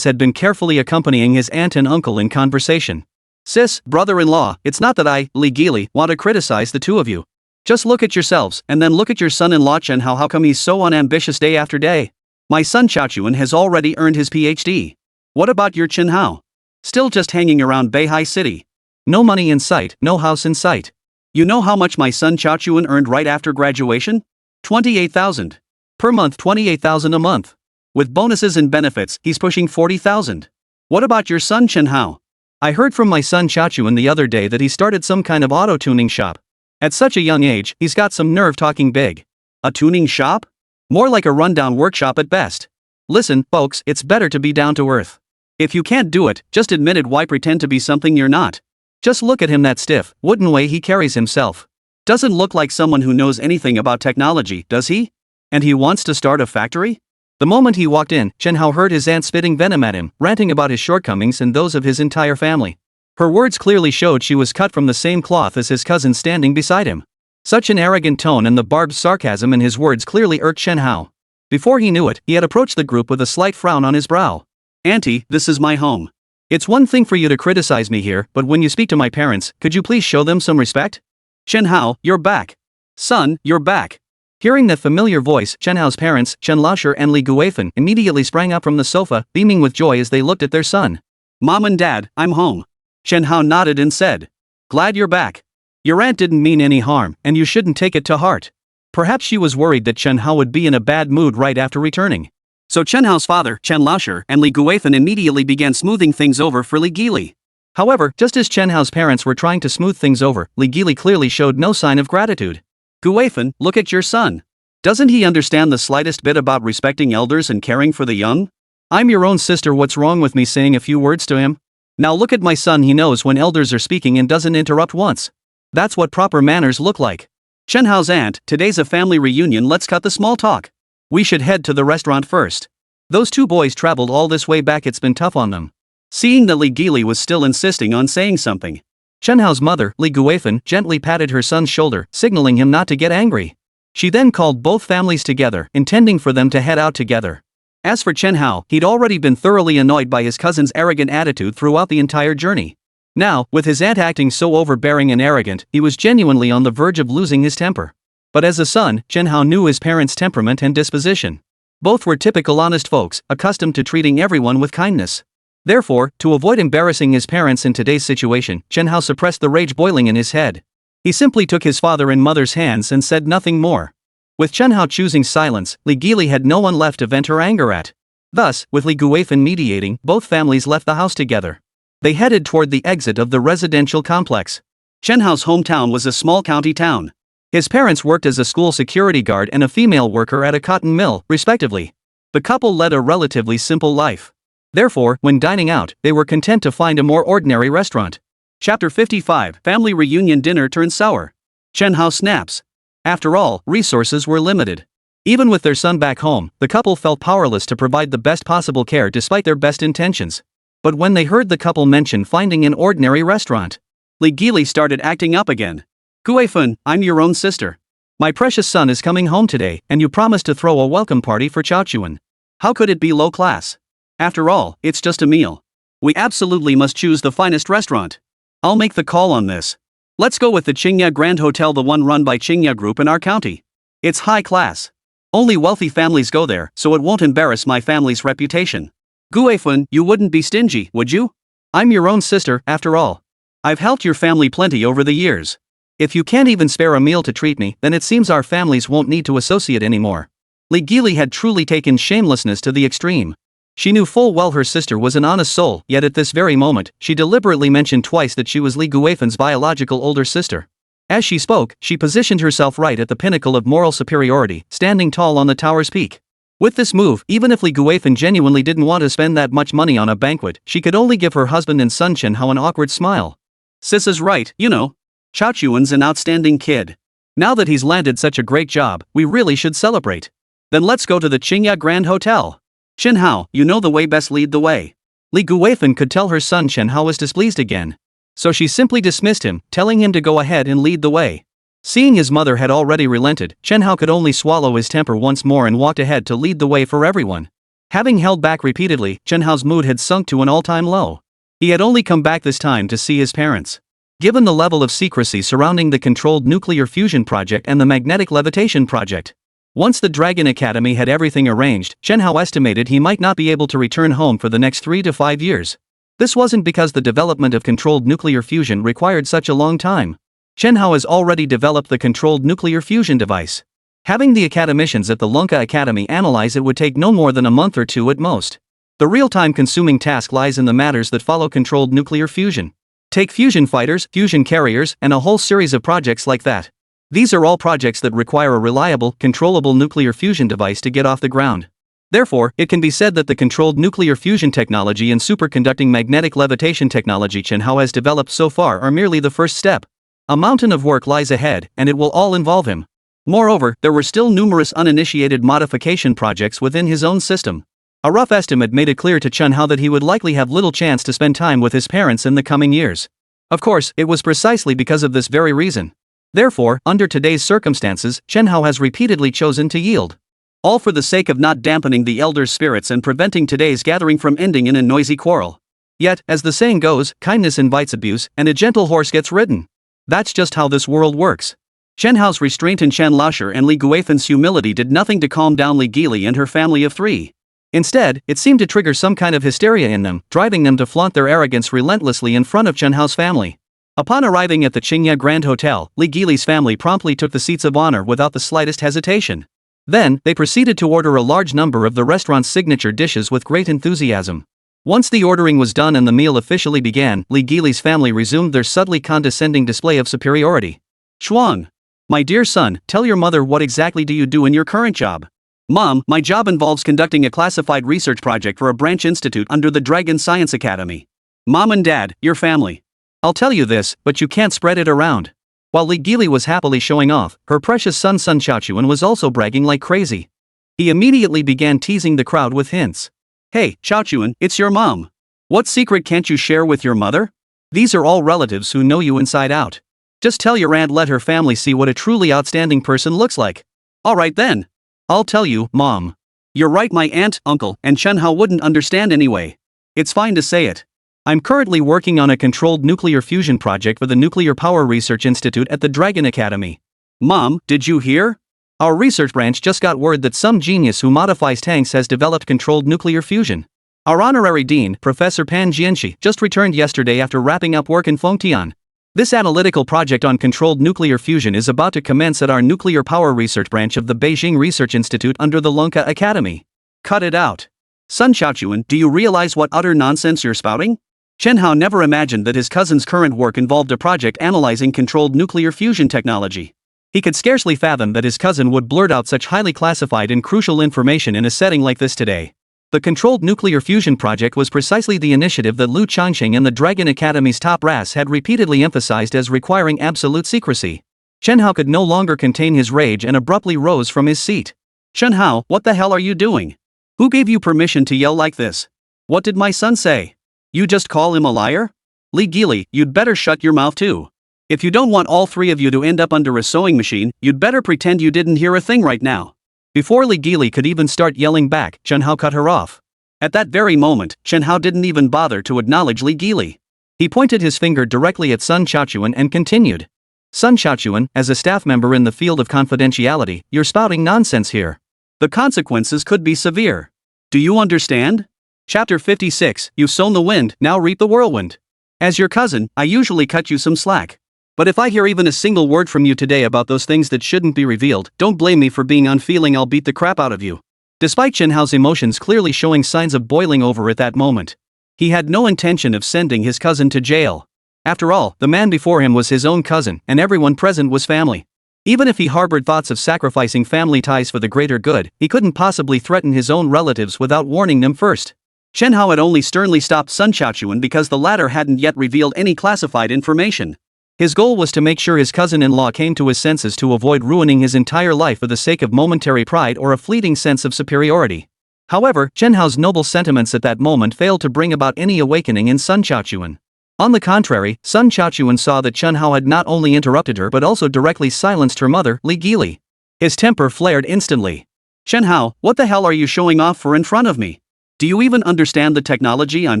B: had been carefully accompanying his aunt and uncle in conversation. Sis, brother-in-law, it's not that I, Li Gili, want to criticize the two of you. Just look at yourselves, and then look at your son-in-law Chen Hao. How come he's so unambitious day after day? My son Xiaochuan has already earned his PhD. What about your Chen Hao? Still just hanging around Beihai City. No money in sight, no house in sight. You know how much my son Xiaochuan earned right after graduation? 28,000. Per month, 28,000 a month. With bonuses and benefits, he's pushing 40,000. What about your son Chen Hao? I heard from my son Xiaochuan the other day that he started some kind of auto-tuning shop. At such a young age, he's got some nerve talking big. A tuning shop? More like a rundown workshop at best. Listen, folks, it's better to be down to earth. If you can't do it, just admit it. Why pretend to be something you're not? Just look at him, that stiff, wooden way he carries himself. Doesn't look like someone who knows anything about technology, does he? And he wants to start a factory? The moment he walked in, Chen Hao heard his aunt spitting venom at him, ranting about his shortcomings and those of his entire family. Her words clearly showed she was cut from the same cloth as his cousin standing beside him. Such an arrogant tone and the barbed sarcasm in his words clearly irked Chen Hao. Before he knew it, he had approached the group with a slight frown on his brow. Auntie, this is my home. It's one thing for you to criticize me here, but when you speak to my parents, could you please show them some respect? Chen Hao, you're back. Son, you're back. Hearing that familiar voice, Chen Hao's parents, Chen Laoshi and Li Guifan, immediately sprang up from the sofa, beaming with joy as they looked at their son. Mom and Dad, I'm home. Chen Hao nodded and said. Glad you're back. Your aunt didn't mean any harm, and you shouldn't take it to heart. Perhaps she was worried that Chen Hao would be in a bad mood right after returning. So Chen Hao's father, Chen Laoshi, and Li Guifan immediately began smoothing things over for Li Gili. However, just as Chen Hao's parents were trying to smooth things over, Li Gili clearly showed no sign of gratitude. Guifan, look at your son. Doesn't he understand the slightest bit about respecting elders and caring for the young? I'm your own sister, what's wrong with me saying a few words to him? Now look at my son, he knows when elders are speaking and doesn't interrupt once. That's what proper manners look like. Chen Hao's aunt, today's a family reunion, let's cut the small talk. We should head to the restaurant first. Those two boys traveled all this way back, it's been tough on them. Seeing that Li Gili was still insisting on saying something, Chen Hao's mother, Li Guifan, gently patted her son's shoulder, signaling him not to get angry. She then called both families together, intending for them to head out together. As for Chen Hao, he'd already been thoroughly annoyed by his cousin's arrogant attitude throughout the entire journey. Now, with his aunt acting so overbearing and arrogant, he was genuinely on the verge of losing his temper. But as a son, Chen Hao knew his parents' temperament and disposition. Both were typical honest folks, accustomed to treating everyone with kindness. Therefore, to avoid embarrassing his parents in today's situation, Chen Hao suppressed the rage boiling in his head. He simply took his father and mother's hands and said nothing more. With Chen Hao choosing silence, Li Gili had no one left to vent her anger at. Thus, with Li Guifan mediating, both families left the house together. They headed toward the exit of the residential complex. Chen Hao's hometown was a small county town. His parents worked as a school security guard and a female worker at a cotton mill, respectively. The couple led a relatively simple life.
A: Therefore, when dining out, they were content to find a more ordinary restaurant.
B: Chapter 55, Family Reunion Dinner Turns Sour. Chen Hao snaps. After all, resources were limited. Even with their son back home, the couple felt powerless to provide the best possible care despite their best intentions. But when they heard the couple mention finding an ordinary restaurant, Li Gili started acting up again. Guifun, I'm your own sister. My precious son is coming home today, and you promised to throw a welcome party for Chaochuan. How could it be low class? After all, it's just a meal. We absolutely must choose the finest restaurant. I'll make the call on this. Let's go with the Qingya Grand Hotel, the one run by Qingya Group in our county. It's high class. Only wealthy families go there, so it won't embarrass my family's reputation. Guifun, you wouldn't be stingy, would you? I'm your own sister, after all. I've helped your family plenty over the years. If you can't even spare a meal to treat me, then it seems our families won't need to associate anymore. Li Gili had truly taken shamelessness to the extreme. She knew full well her sister was an honest soul, yet at this very moment, she deliberately mentioned twice that she was Li Guifan's biological older sister. As she spoke, she positioned herself right at the pinnacle of moral superiority, standing tall on the tower's peak. With this move, even if Li Guifan genuinely didn't want to spend that much money on a banquet, she could only give her husband and son Chen Hao an awkward smile. Sis is right, you know. Chaochuan's an outstanding kid. Now that he's landed such a great job, we really should celebrate. Then let's go to the Qingya Grand Hotel. Chen Hao, you know the way, best lead the way. Li Guifan could tell her son Chen Hao was displeased again. So she simply dismissed him, telling him to go ahead and lead the way. Seeing his mother had already relented, Chen Hao could only swallow his temper once more and walked ahead to lead the way for everyone. Having held back repeatedly, Chen Hao's mood had sunk to an all-time low. He had only come back this time to see his parents. Given the level of secrecy surrounding the controlled nuclear fusion project and the magnetic levitation project, once the Dragon Academy had everything arranged, Chen Hao estimated he might not be able to return home for the next 3 to 5 years. This wasn't because the development of controlled nuclear fusion required such a long time. Chen Hao has already developed the controlled nuclear fusion device. Having the academicians at the Lunka Academy analyze it would take no more than a month or two at most. The real-time consuming task lies in the matters that follow controlled nuclear fusion. Take fusion fighters, fusion carriers, and a whole series of projects like that. These are all projects that require a reliable, controllable nuclear fusion device to get off the ground. Therefore, it can be said that the controlled nuclear fusion technology and superconducting magnetic levitation technology Chen Hao has developed so far are merely the first step. A mountain of work lies ahead, and it will all involve him. Moreover, there were still numerous uninitiated modification projects within his own system. A rough estimate made it clear to Chen Hao that he would likely have little chance to spend time with his parents in the coming years. Of course, it was precisely because of this very reason. Therefore, under today's circumstances, Chen Hao has repeatedly chosen to yield. All for the sake of not dampening the elders' spirits and preventing today's gathering from ending in a noisy quarrel. Yet, as the saying goes, kindness invites abuse, and a gentle horse gets ridden. That's just how this world works. Chen Hao's restraint and Chen Laosher and Li Guifan's humility did nothing to calm down Li Gili and her family of 3. Instead, it seemed to trigger some kind of hysteria in them, driving them to flaunt their arrogance relentlessly in front of Chen Hao's family. Upon arriving at the Qingya Grand Hotel, Li Gili's family promptly took the seats of honor without the slightest hesitation. Then, they proceeded to order a large number of the restaurant's signature dishes with great enthusiasm. Once the ordering was done and the meal officially began, Li Gili's family resumed their subtly condescending display of superiority. Shuang. My dear son, tell your mother what exactly do you do in your current job? Mom, my job involves conducting a classified research project for a branch institute under the Dragon Science Academy. Mom and Dad, your family. I'll tell you this, but you can't spread it around. While Li Gili was happily showing off, her precious son Chaochuan was also bragging like crazy. He immediately began teasing the crowd with hints. Hey, Chaochuan, it's your mom. What secret can't you share with your mother? These are all relatives who know you inside out. Just tell your aunt, let her family see what a truly outstanding person looks like. Alright then. I'll tell you, Mom. You're right, my aunt, uncle, and Chen Hao wouldn't understand anyway. It's fine to say it. I'm currently working on a controlled nuclear fusion project for the Nuclear Power Research Institute at the Dragon Academy. Mom, did you hear? Our research branch just got word that some genius who modifies tanks has developed controlled nuclear fusion. Our honorary dean, Professor Pan Jianxi, just returned yesterday after wrapping up work in Fengtian. This analytical project on controlled nuclear fusion is about to commence at our nuclear power research branch of the Beijing Research Institute under the Lunka Academy. Cut it out. Son Chaochuan, do you realize what utter nonsense you're spouting? Chen Hao never imagined that his cousin's current work involved a project analyzing controlled nuclear fusion technology. He could scarcely fathom that his cousin would blurt out such highly classified and crucial information in a setting like this today.
A: The Controlled Nuclear Fusion Project was precisely the initiative that Liu Changqing and the Dragon Academy's top brass had repeatedly emphasized as requiring absolute secrecy. Chen Hao could no longer contain his rage and abruptly rose from his seat.
B: Chen Hao, what the hell are you doing? Who gave you permission to yell like this? What did my son say? You just call him a liar? Li Gili, you'd better shut your mouth too. If you don't want all three of you to end up under a sewing machine, you'd better pretend you didn't hear a thing right now.
A: Before Li Gili could even start yelling back, Chen Hao cut her off.
B: At that very moment, Chen Hao didn't even bother to acknowledge Li Gili.
A: He pointed his finger directly at Sun Xiaochuan and continued. Sun Xiaochuan, as a staff member in the field of confidentiality, you're spouting nonsense here.
B: The consequences could be severe. Do you understand? Chapter 56, You've sown the wind, now reap the whirlwind. As your cousin, I usually cut you some slack. But if I hear even a single word from you today about those things that shouldn't be revealed, don't blame me for being unfeeling. I'll beat the crap out of you. Despite Chen Hao's emotions clearly showing signs of boiling over at that moment, he had no intention of sending his cousin to jail. After all, the man before him was his own cousin, and everyone present was family. Even if he harbored thoughts of sacrificing family ties for the greater good, he couldn't possibly threaten his own relatives without warning them first. Chen Hao had only sternly stopped Sun Xiaochuan because the latter hadn't yet revealed any classified information. His goal was to make sure his cousin-in-law came to his senses to avoid ruining his entire life for the sake of momentary pride or a fleeting sense of superiority. However, Chen Hao's noble sentiments at that moment failed to bring about any awakening in Sun Xiaochuan. On the contrary, Sun Xiaochuan saw that Chen Hao had not only interrupted her but also directly silenced her mother, Li Gili. His temper flared instantly. Chen Hao, what the hell are you showing off for in front of me? Do you even understand the technology I'm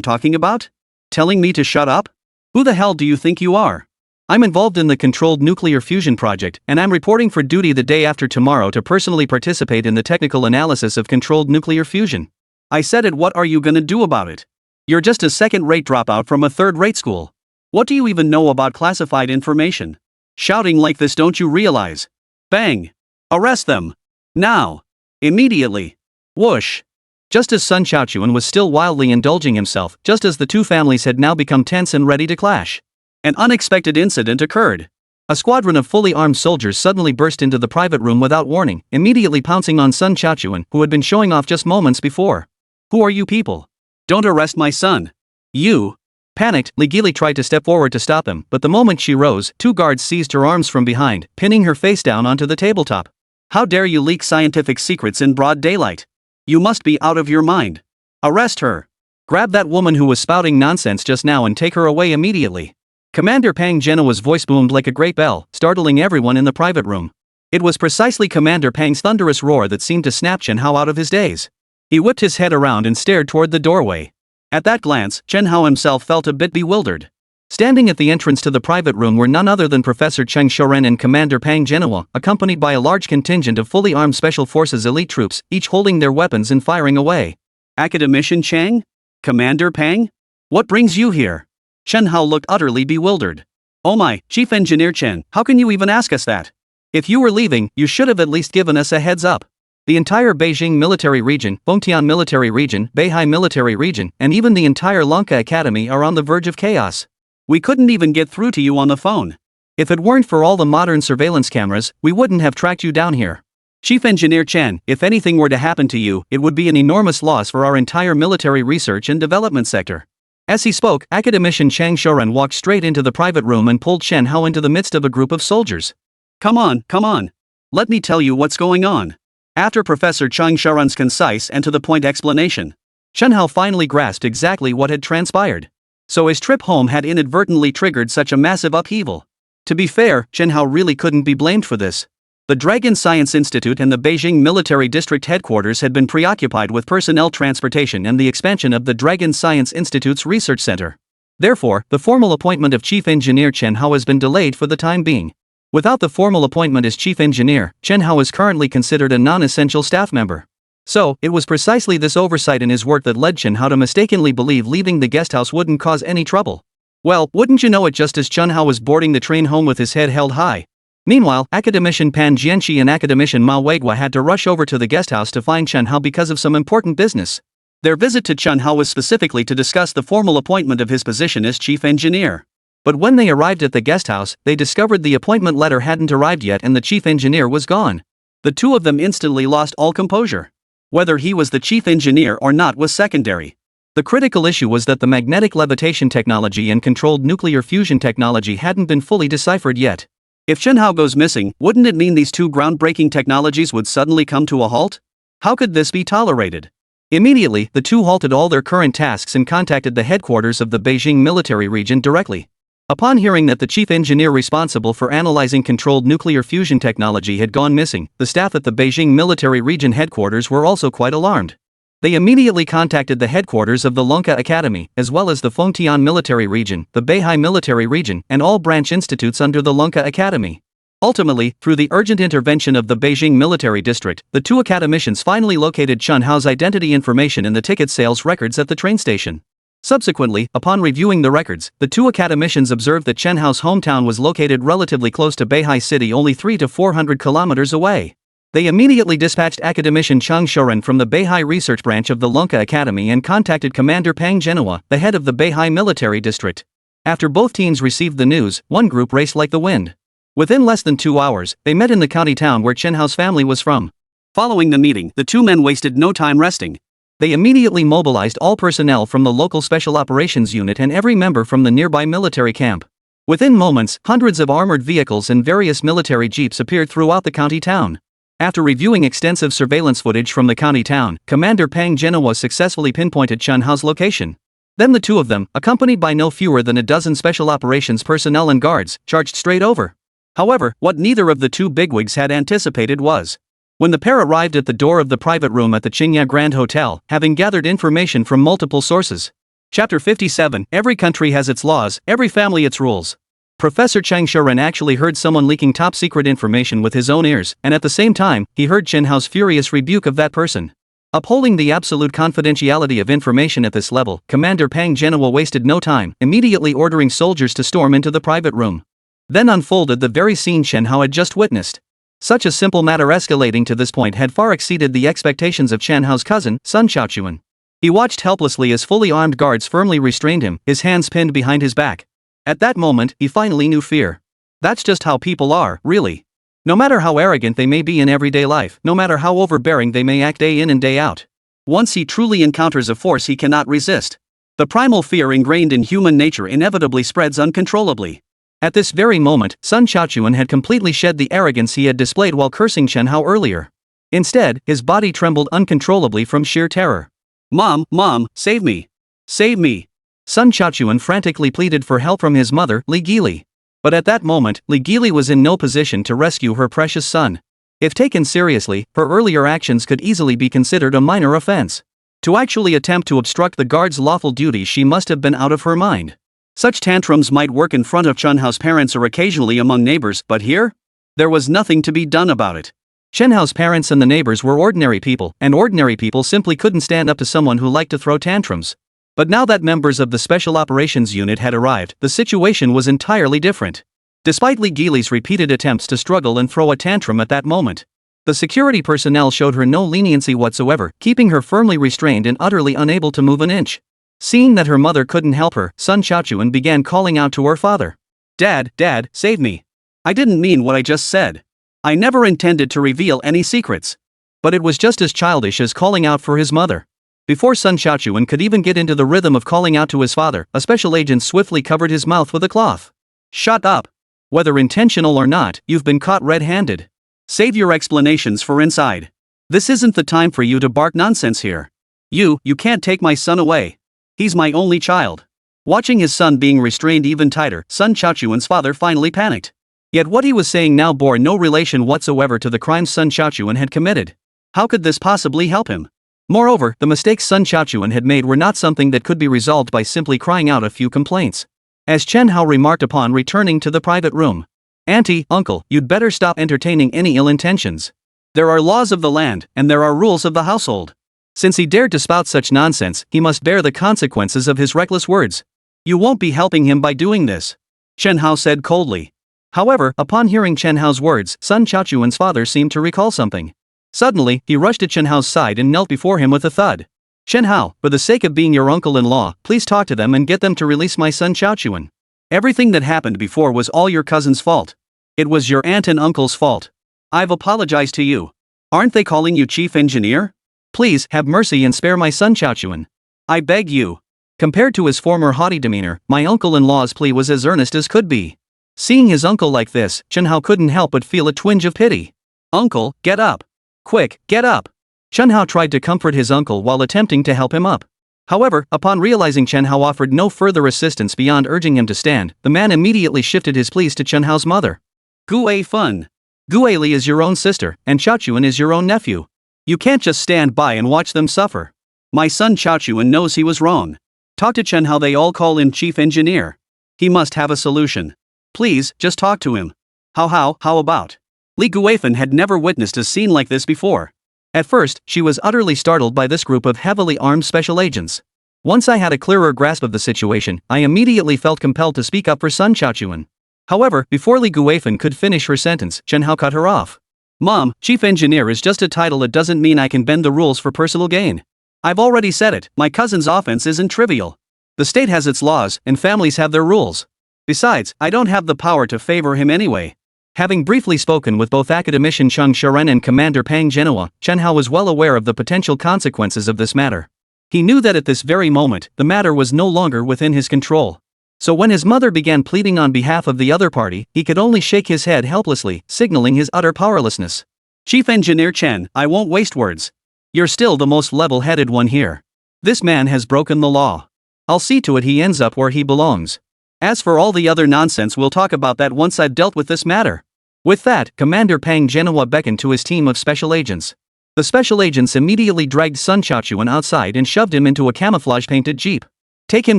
B: talking about? Telling me to shut up? Who the hell do you think you are? I'm involved in the Controlled Nuclear Fusion Project, and I'm reporting for duty the day after tomorrow to personally participate in the technical analysis of controlled nuclear fusion. I said it. What are you gonna do about it? You're just a second-rate dropout from a third-rate school. What do you even know about classified information? Shouting like this, don't you realize? Bang! Arrest them! Now! Immediately! Whoosh! Just as Sun Xiaochuan was still wildly indulging himself, just as the two families had now become tense and ready to clash, an unexpected incident occurred. A squadron of fully armed soldiers suddenly burst into the private room without warning, immediately pouncing on Sun Xiaochuan, who had been showing off just moments before. Who are you people? Don't arrest my son. You! Panicked, Li Gili tried to step forward to stop him, but the moment she rose, two guards seized her arms from behind, pinning her face down onto the tabletop. How dare you leak scientific secrets in broad daylight? You must be out of your mind. Arrest her. Grab that woman who was spouting nonsense just now and take her away immediately. Commander Pang Genoa's voice boomed like a great bell, startling everyone in the private room. It was precisely Commander Pang's thunderous roar that seemed to snap Chen Hao out of his daze. He whipped his head around and stared toward the doorway. At that glance, Chen Hao himself felt a bit bewildered. Standing at the entrance to the private room were none other than Professor Cheng Shouren and Commander Pang Genoa, accompanied by a large contingent of fully armed Special Forces elite troops, each holding their weapons and firing away. Academician Cheng? Commander Pang? What brings you here? Chen Hao looked utterly bewildered. Oh my, Chief Engineer Chen, how can you even ask us that? If you were leaving, you should have at least given us a heads up. The entire Beijing military region, Fengtian military region, Beihai military region, and even the entire Lanka Academy are on the verge of chaos. We couldn't even get through to you on the phone. If it weren't for all the modern surveillance cameras, we wouldn't have tracked you down here. Chief Engineer Chen, if anything were to happen to you, it would be an enormous loss for our entire military research and development sector. As he spoke, Academician Chang Shouren walked straight into the private room and pulled Chen Hao into the midst of a group of soldiers. Come on. Let me tell you what's going on. After Professor Chang Shouren's concise and to-the-point explanation, Chen Hao finally grasped exactly what had transpired. So his trip home had inadvertently triggered such a massive upheaval. To be fair, Chen Hao really couldn't be blamed for this. The Dragon Science Institute and the Beijing Military District Headquarters had been preoccupied with personnel transportation and the expansion of the Dragon Science Institute's research center. Therefore, the formal appointment of Chief Engineer Chen Hao has been delayed for the time being. Without the formal appointment as Chief Engineer, Chen Hao is currently considered a non-essential staff member. So, it was precisely this oversight in his work that led Chen Hao to mistakenly believe leaving the guest house wouldn't cause any trouble. Well, wouldn't you know it, just as Chen Hao was boarding the train home with his head held high. Meanwhile, Academician Pan Jianxi and Academician Ma Weigua had to rush over to the guest house to find Chen Hao because of some important business. Their visit to Chen Hao was specifically to discuss the formal appointment of his position as Chief Engineer. But when they arrived at the guest house, they discovered the appointment letter hadn't arrived yet and the Chief Engineer was gone. The two of them instantly lost all composure. Whether he was the chief engineer or not was secondary. The critical issue was that the magnetic levitation technology and controlled nuclear fusion technology hadn't been fully deciphered yet. If Chen Hao goes missing, wouldn't it mean these two groundbreaking technologies would suddenly come to a halt? How could this be tolerated? Immediately, the two halted all their current tasks and contacted the headquarters of the Beijing military region directly. Upon hearing that the chief engineer responsible for analyzing controlled nuclear fusion technology had gone missing, the staff at the Beijing military region headquarters were also quite alarmed. They immediately contacted the headquarters of the Lunka Academy, as well as the Fengtian military region, the Beihai military region, and all branch institutes under the Lunka Academy. Ultimately, through the urgent intervention of the Beijing military district, the two academicians finally located Chen Hao's identity information in the ticket sales records at the train station. Subsequently, upon reviewing the records, the two academicians observed that Chen Hao's hometown was located relatively close to Beihai City, only 300 to 400 kilometers away. They immediately dispatched academician Chang Shoren from the Beihai research branch of the Lunka Academy and contacted Commander Pang Genoa, the head of the Beihai military district. After both teams received the news, one group raced like the wind. Within less than 2 hours, they met in the county town where Chen Hao's family was from. Following the meeting, the two men wasted no time resting. They immediately mobilized all personnel from the local special operations unit and every member from the nearby military camp. Within moments, hundreds of armored vehicles and various military jeeps appeared throughout the county town. After reviewing extensive surveillance footage from the county town, Commander Pang Genoa successfully pinpointed Chen Hao's location. Then the two of them, accompanied by no fewer than a dozen special operations personnel and guards, charged straight over. However, what neither of the two bigwigs had anticipated was, when the pair arrived at the door of the private room at the Qingya Grand Hotel, having gathered information from multiple sources. Chapter 57, Every country has its laws, every family its rules. Professor Chang Shoren actually heard someone leaking top-secret information with his own ears, and at the same time, he heard Chen Hao's furious rebuke of that person. Upholding the absolute confidentiality of information at this level, Commander Pang Genoa wasted no time, immediately ordering soldiers to storm into the private room. Then unfolded the very scene Chen Hao had just witnessed. Such a simple matter escalating to this point had far exceeded the expectations of Chen Hao's cousin, Sun Xiaochuan. He watched helplessly as fully armed guards firmly restrained him, his hands pinned behind his back. At that moment, he finally knew fear. That's just how people are, really. No matter how arrogant they may be in everyday life, no matter how overbearing they may act day in and day out. Once he truly encounters a force he cannot resist, the primal fear ingrained in human nature inevitably spreads uncontrollably. At this very moment, Sun Xiaochuan had completely shed the arrogance he had displayed while cursing Chen Hao earlier. Instead, his body trembled uncontrollably from sheer terror. Mom, save me! Save me! Sun Xiaochuan frantically pleaded for help from his mother, Li Gili. But at that moment, Li Gili was in no position to rescue her precious son. If taken seriously, her earlier actions could easily be considered a minor offense. To actually attempt to obstruct the guard's lawful duties, she must have been out of her mind. Such tantrums might work in front of Chen Hao's parents or occasionally among neighbors, but here? There was nothing to be done about it. Chen Hao's parents and the neighbors were ordinary people, and ordinary people simply couldn't stand up to someone who liked to throw tantrums. But now that members of the Special Operations Unit had arrived, the situation was entirely different. Despite Li Gili's repeated attempts to struggle and throw a tantrum at that moment, the security personnel showed her no leniency whatsoever, keeping her firmly restrained and utterly unable to move an inch. Seeing that her mother couldn't help her, Sun Xiaochuan began calling out to her father. Dad, save me. I didn't mean what I just said. I never intended to reveal any secrets. But it was just as childish as calling out for his mother. Before Sun Xiaochuan could even get into the rhythm of calling out to his father, a special agent swiftly covered his mouth with a cloth. Shut up. Whether intentional or not, you've been caught red-handed. Save your explanations for inside. This isn't the time for you to bark nonsense here. You can't take my son away. He's my only child. Watching his son being restrained even tighter, Sun Xiaochuan's father finally panicked. Yet what he was saying now bore no relation whatsoever to the crimes Sun Xiaochuan had committed. How could this possibly help him? Moreover, the mistakes Sun Xiaochuan had made were not something that could be resolved by simply crying out a few complaints. As Chen Hao remarked upon returning to the private room. Auntie, uncle, you'd better stop entertaining any ill intentions. There are laws of the land, and there are rules of the household. Since he dared to spout such nonsense, he must bear the consequences of his reckless words. You won't be helping him by doing this, Chen Hao said coldly. However, upon hearing Chen Hao's words, Sun Xiaochuan's father seemed to recall something. Suddenly, he rushed to Chen Hao's side and knelt before him with a thud. Chen Hao, for the sake of being your uncle-in-law, please talk to them and get them to release my son Xiaochuan. Everything that happened before was all your cousin's fault. It was your aunt and uncle's fault. I've apologized to you. Aren't they calling you chief engineer?
A: Please, have mercy and spare my son Chaochuan. I beg you. Compared to his former haughty demeanor, my uncle-in-law's plea was as earnest as could be. Seeing his uncle like this, Chen Hao couldn't help but feel a twinge of pity. Uncle, get up. Quick, get up. Chen Hao tried to comfort his uncle while attempting to help him up. However, upon realizing Chen Hao offered no further assistance beyond urging him to stand, the man immediately shifted his pleas to Chen Hao's mother. Gu Fun. Gu Li is your own sister, and Chaochuan is your own nephew. You can't just stand by and watch them suffer. My son Chaochuan knows he was wrong. Talk to Chen Hao. They all call him chief engineer. He must have a solution. Please, just talk to him. How about? Li Guifan had never witnessed a scene like this before. At first, she was utterly startled by this group of heavily armed special agents. Once I had a clearer grasp of the situation, I immediately felt compelled to speak up for son Chaochuan. However, before Li Guifan could finish her sentence, Chen Hao cut her off. Mom, chief engineer is just a title. It doesn't mean I can bend the rules for personal gain. I've already said it, my cousin's offense isn't trivial. The state has its laws, and families have their rules. Besides, I don't have the power to favor him anyway. Having briefly spoken with both academician Cheng Shiren and Commander Pang Genoa, Chen Hao was well aware of the potential consequences of this matter. He knew that at this very moment, the matter was no longer within his control. So when his mother began pleading on behalf of the other party, he could only shake his head helplessly, signaling his utter powerlessness. Chief Engineer Chen, I won't waste words. You're still the most level-headed one here. This man has broken the law. I'll see to it he ends up where he belongs. As for all the other nonsense, we'll talk about that once I've dealt with this matter. With that, Commander Pang Genoa beckoned to his team of special agents. The special agents immediately dragged Sun Chaochuan outside and shoved him into a camouflage-painted jeep. Take him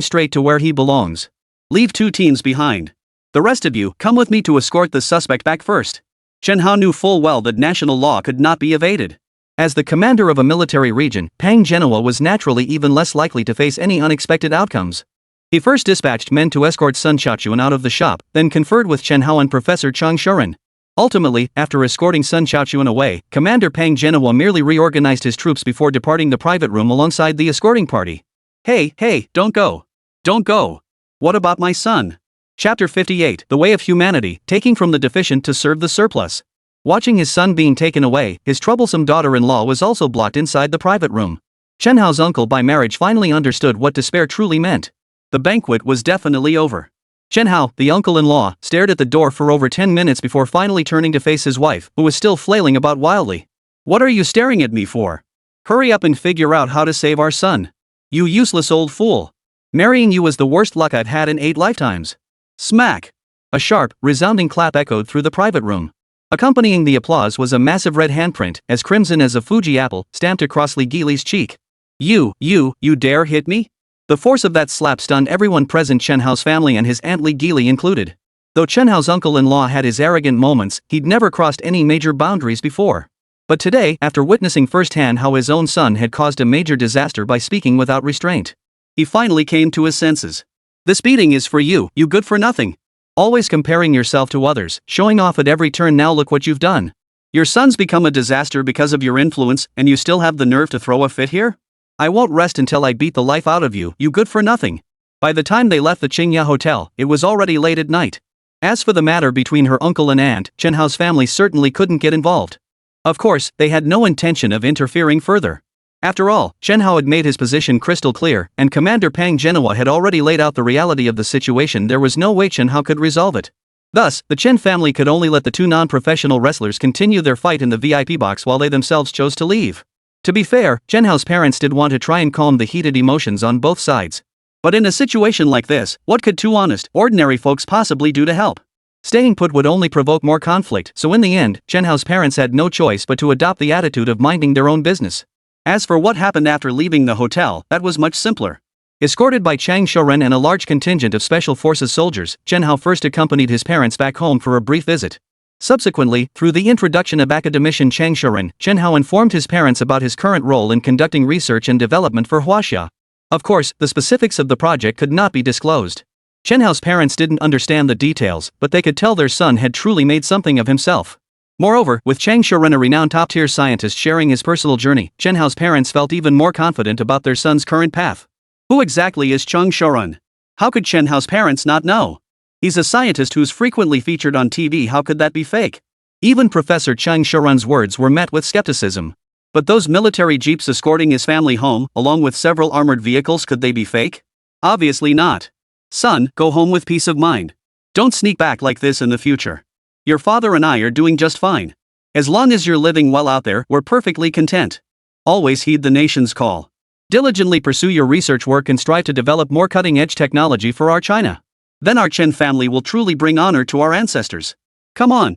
A: straight to where he belongs. Leave 2 teams behind. The rest of you, come with me to escort the suspect back first. Chen Hao knew full well that national law could not be evaded. As the commander of a military region, Pang Genoa was naturally even less likely to face any unexpected outcomes. He first dispatched men to escort Sun Chaochuan out of the shop, then conferred with Chen Hao and Professor Cheng Shiren. Ultimately, after escorting Sun Chaochuan away, Commander Pang Genoa merely reorganized his troops before departing the private room alongside the escorting party. Hey, don't go. Don't go. What about my son? Chapter 58, The Way of Humanity, Taking from the Deficient to Serve the Surplus. Watching his son being taken away, his troublesome daughter-in-law was also blocked inside the private room. Chen Hao's uncle by marriage finally understood what despair truly meant. The banquet was definitely over. Chen Hao, the uncle-in-law, stared at the door for over 10 minutes before finally turning to face his wife, who was still flailing about wildly. What are you staring at me for? Hurry up and figure out how to save our son. You useless old fool. Marrying you was the worst luck I've had in 8 lifetimes. Smack! A sharp, resounding clap echoed through the private room. Accompanying the applause was a massive red handprint, as crimson as a Fuji apple, stamped across Li Gili's cheek. You dare hit me? The force of that slap stunned everyone present, Chen Hao's family and his aunt Li Gili included. Though Chen Hao's uncle-in-law had his arrogant moments, he'd never crossed any major boundaries before. But today, after witnessing firsthand how his own son had caused a major disaster by speaking without restraint, he finally came to his senses. This beating is for you, you good for nothing. Always comparing yourself to others, showing off at every turn. Now look what you've done. Your son's become a disaster because of your influence, and you still have the nerve to throw a fit here? I won't rest until I beat the life out of you, you good for nothing. By the time they left the Qingya Hotel, it was already late at night. As for the matter between her uncle and aunt, Chen Hao's family certainly couldn't get involved. Of course, they had no intention of interfering further. After all, Chen Hao had made his position crystal clear, and Commander Pang Genoa had already laid out the reality of the situation. There was no way Chen Hao could resolve it. Thus, the Chen family could only let the 2 non-professional wrestlers continue their fight in the VIP box while they themselves chose to leave. To be fair, Chen Hao's parents did want to try and calm the heated emotions on both sides. But in a situation like this, what could 2 honest, ordinary folks possibly do to help? Staying put would only provoke more conflict, so in the end, Chen Hao's parents had no choice but to adopt the attitude of minding their own business. As for what happened after leaving the hotel, that was much simpler. Escorted by Chang Shoren and a large contingent of Special Forces soldiers, Chen Hao first accompanied his parents back home for a brief visit. Subsequently, through the introduction of academician Chang Shoren, Chen Hao informed his parents about his current role in conducting research and development for Huaxia. Of course, the specifics of the project could not be disclosed. Chen Hao's parents didn't understand the details, but they could tell their son had truly made something of himself. Moreover, with Chang Shoren, a renowned top-tier scientist, sharing his personal journey, Chen Hao's parents felt even more confident about their son's current path. Who exactly is Chang Shoren? How could Chen Hao's parents not know? He's a scientist who's frequently featured on TV. How could that be fake? Even Professor Chang Shoren's words were met with skepticism.
B: But those military jeeps escorting his family home, along with several armored vehicles, could they be fake? Obviously not. Son, go home with peace of mind. Don't sneak back like this in the future. Your father and I are doing just fine. As long as you're living well out there, we're perfectly content. Always heed the nation's call. Diligently pursue your research work and strive to develop more cutting-edge technology for our China. Then our Chen family will truly bring honor to our ancestors. Come on,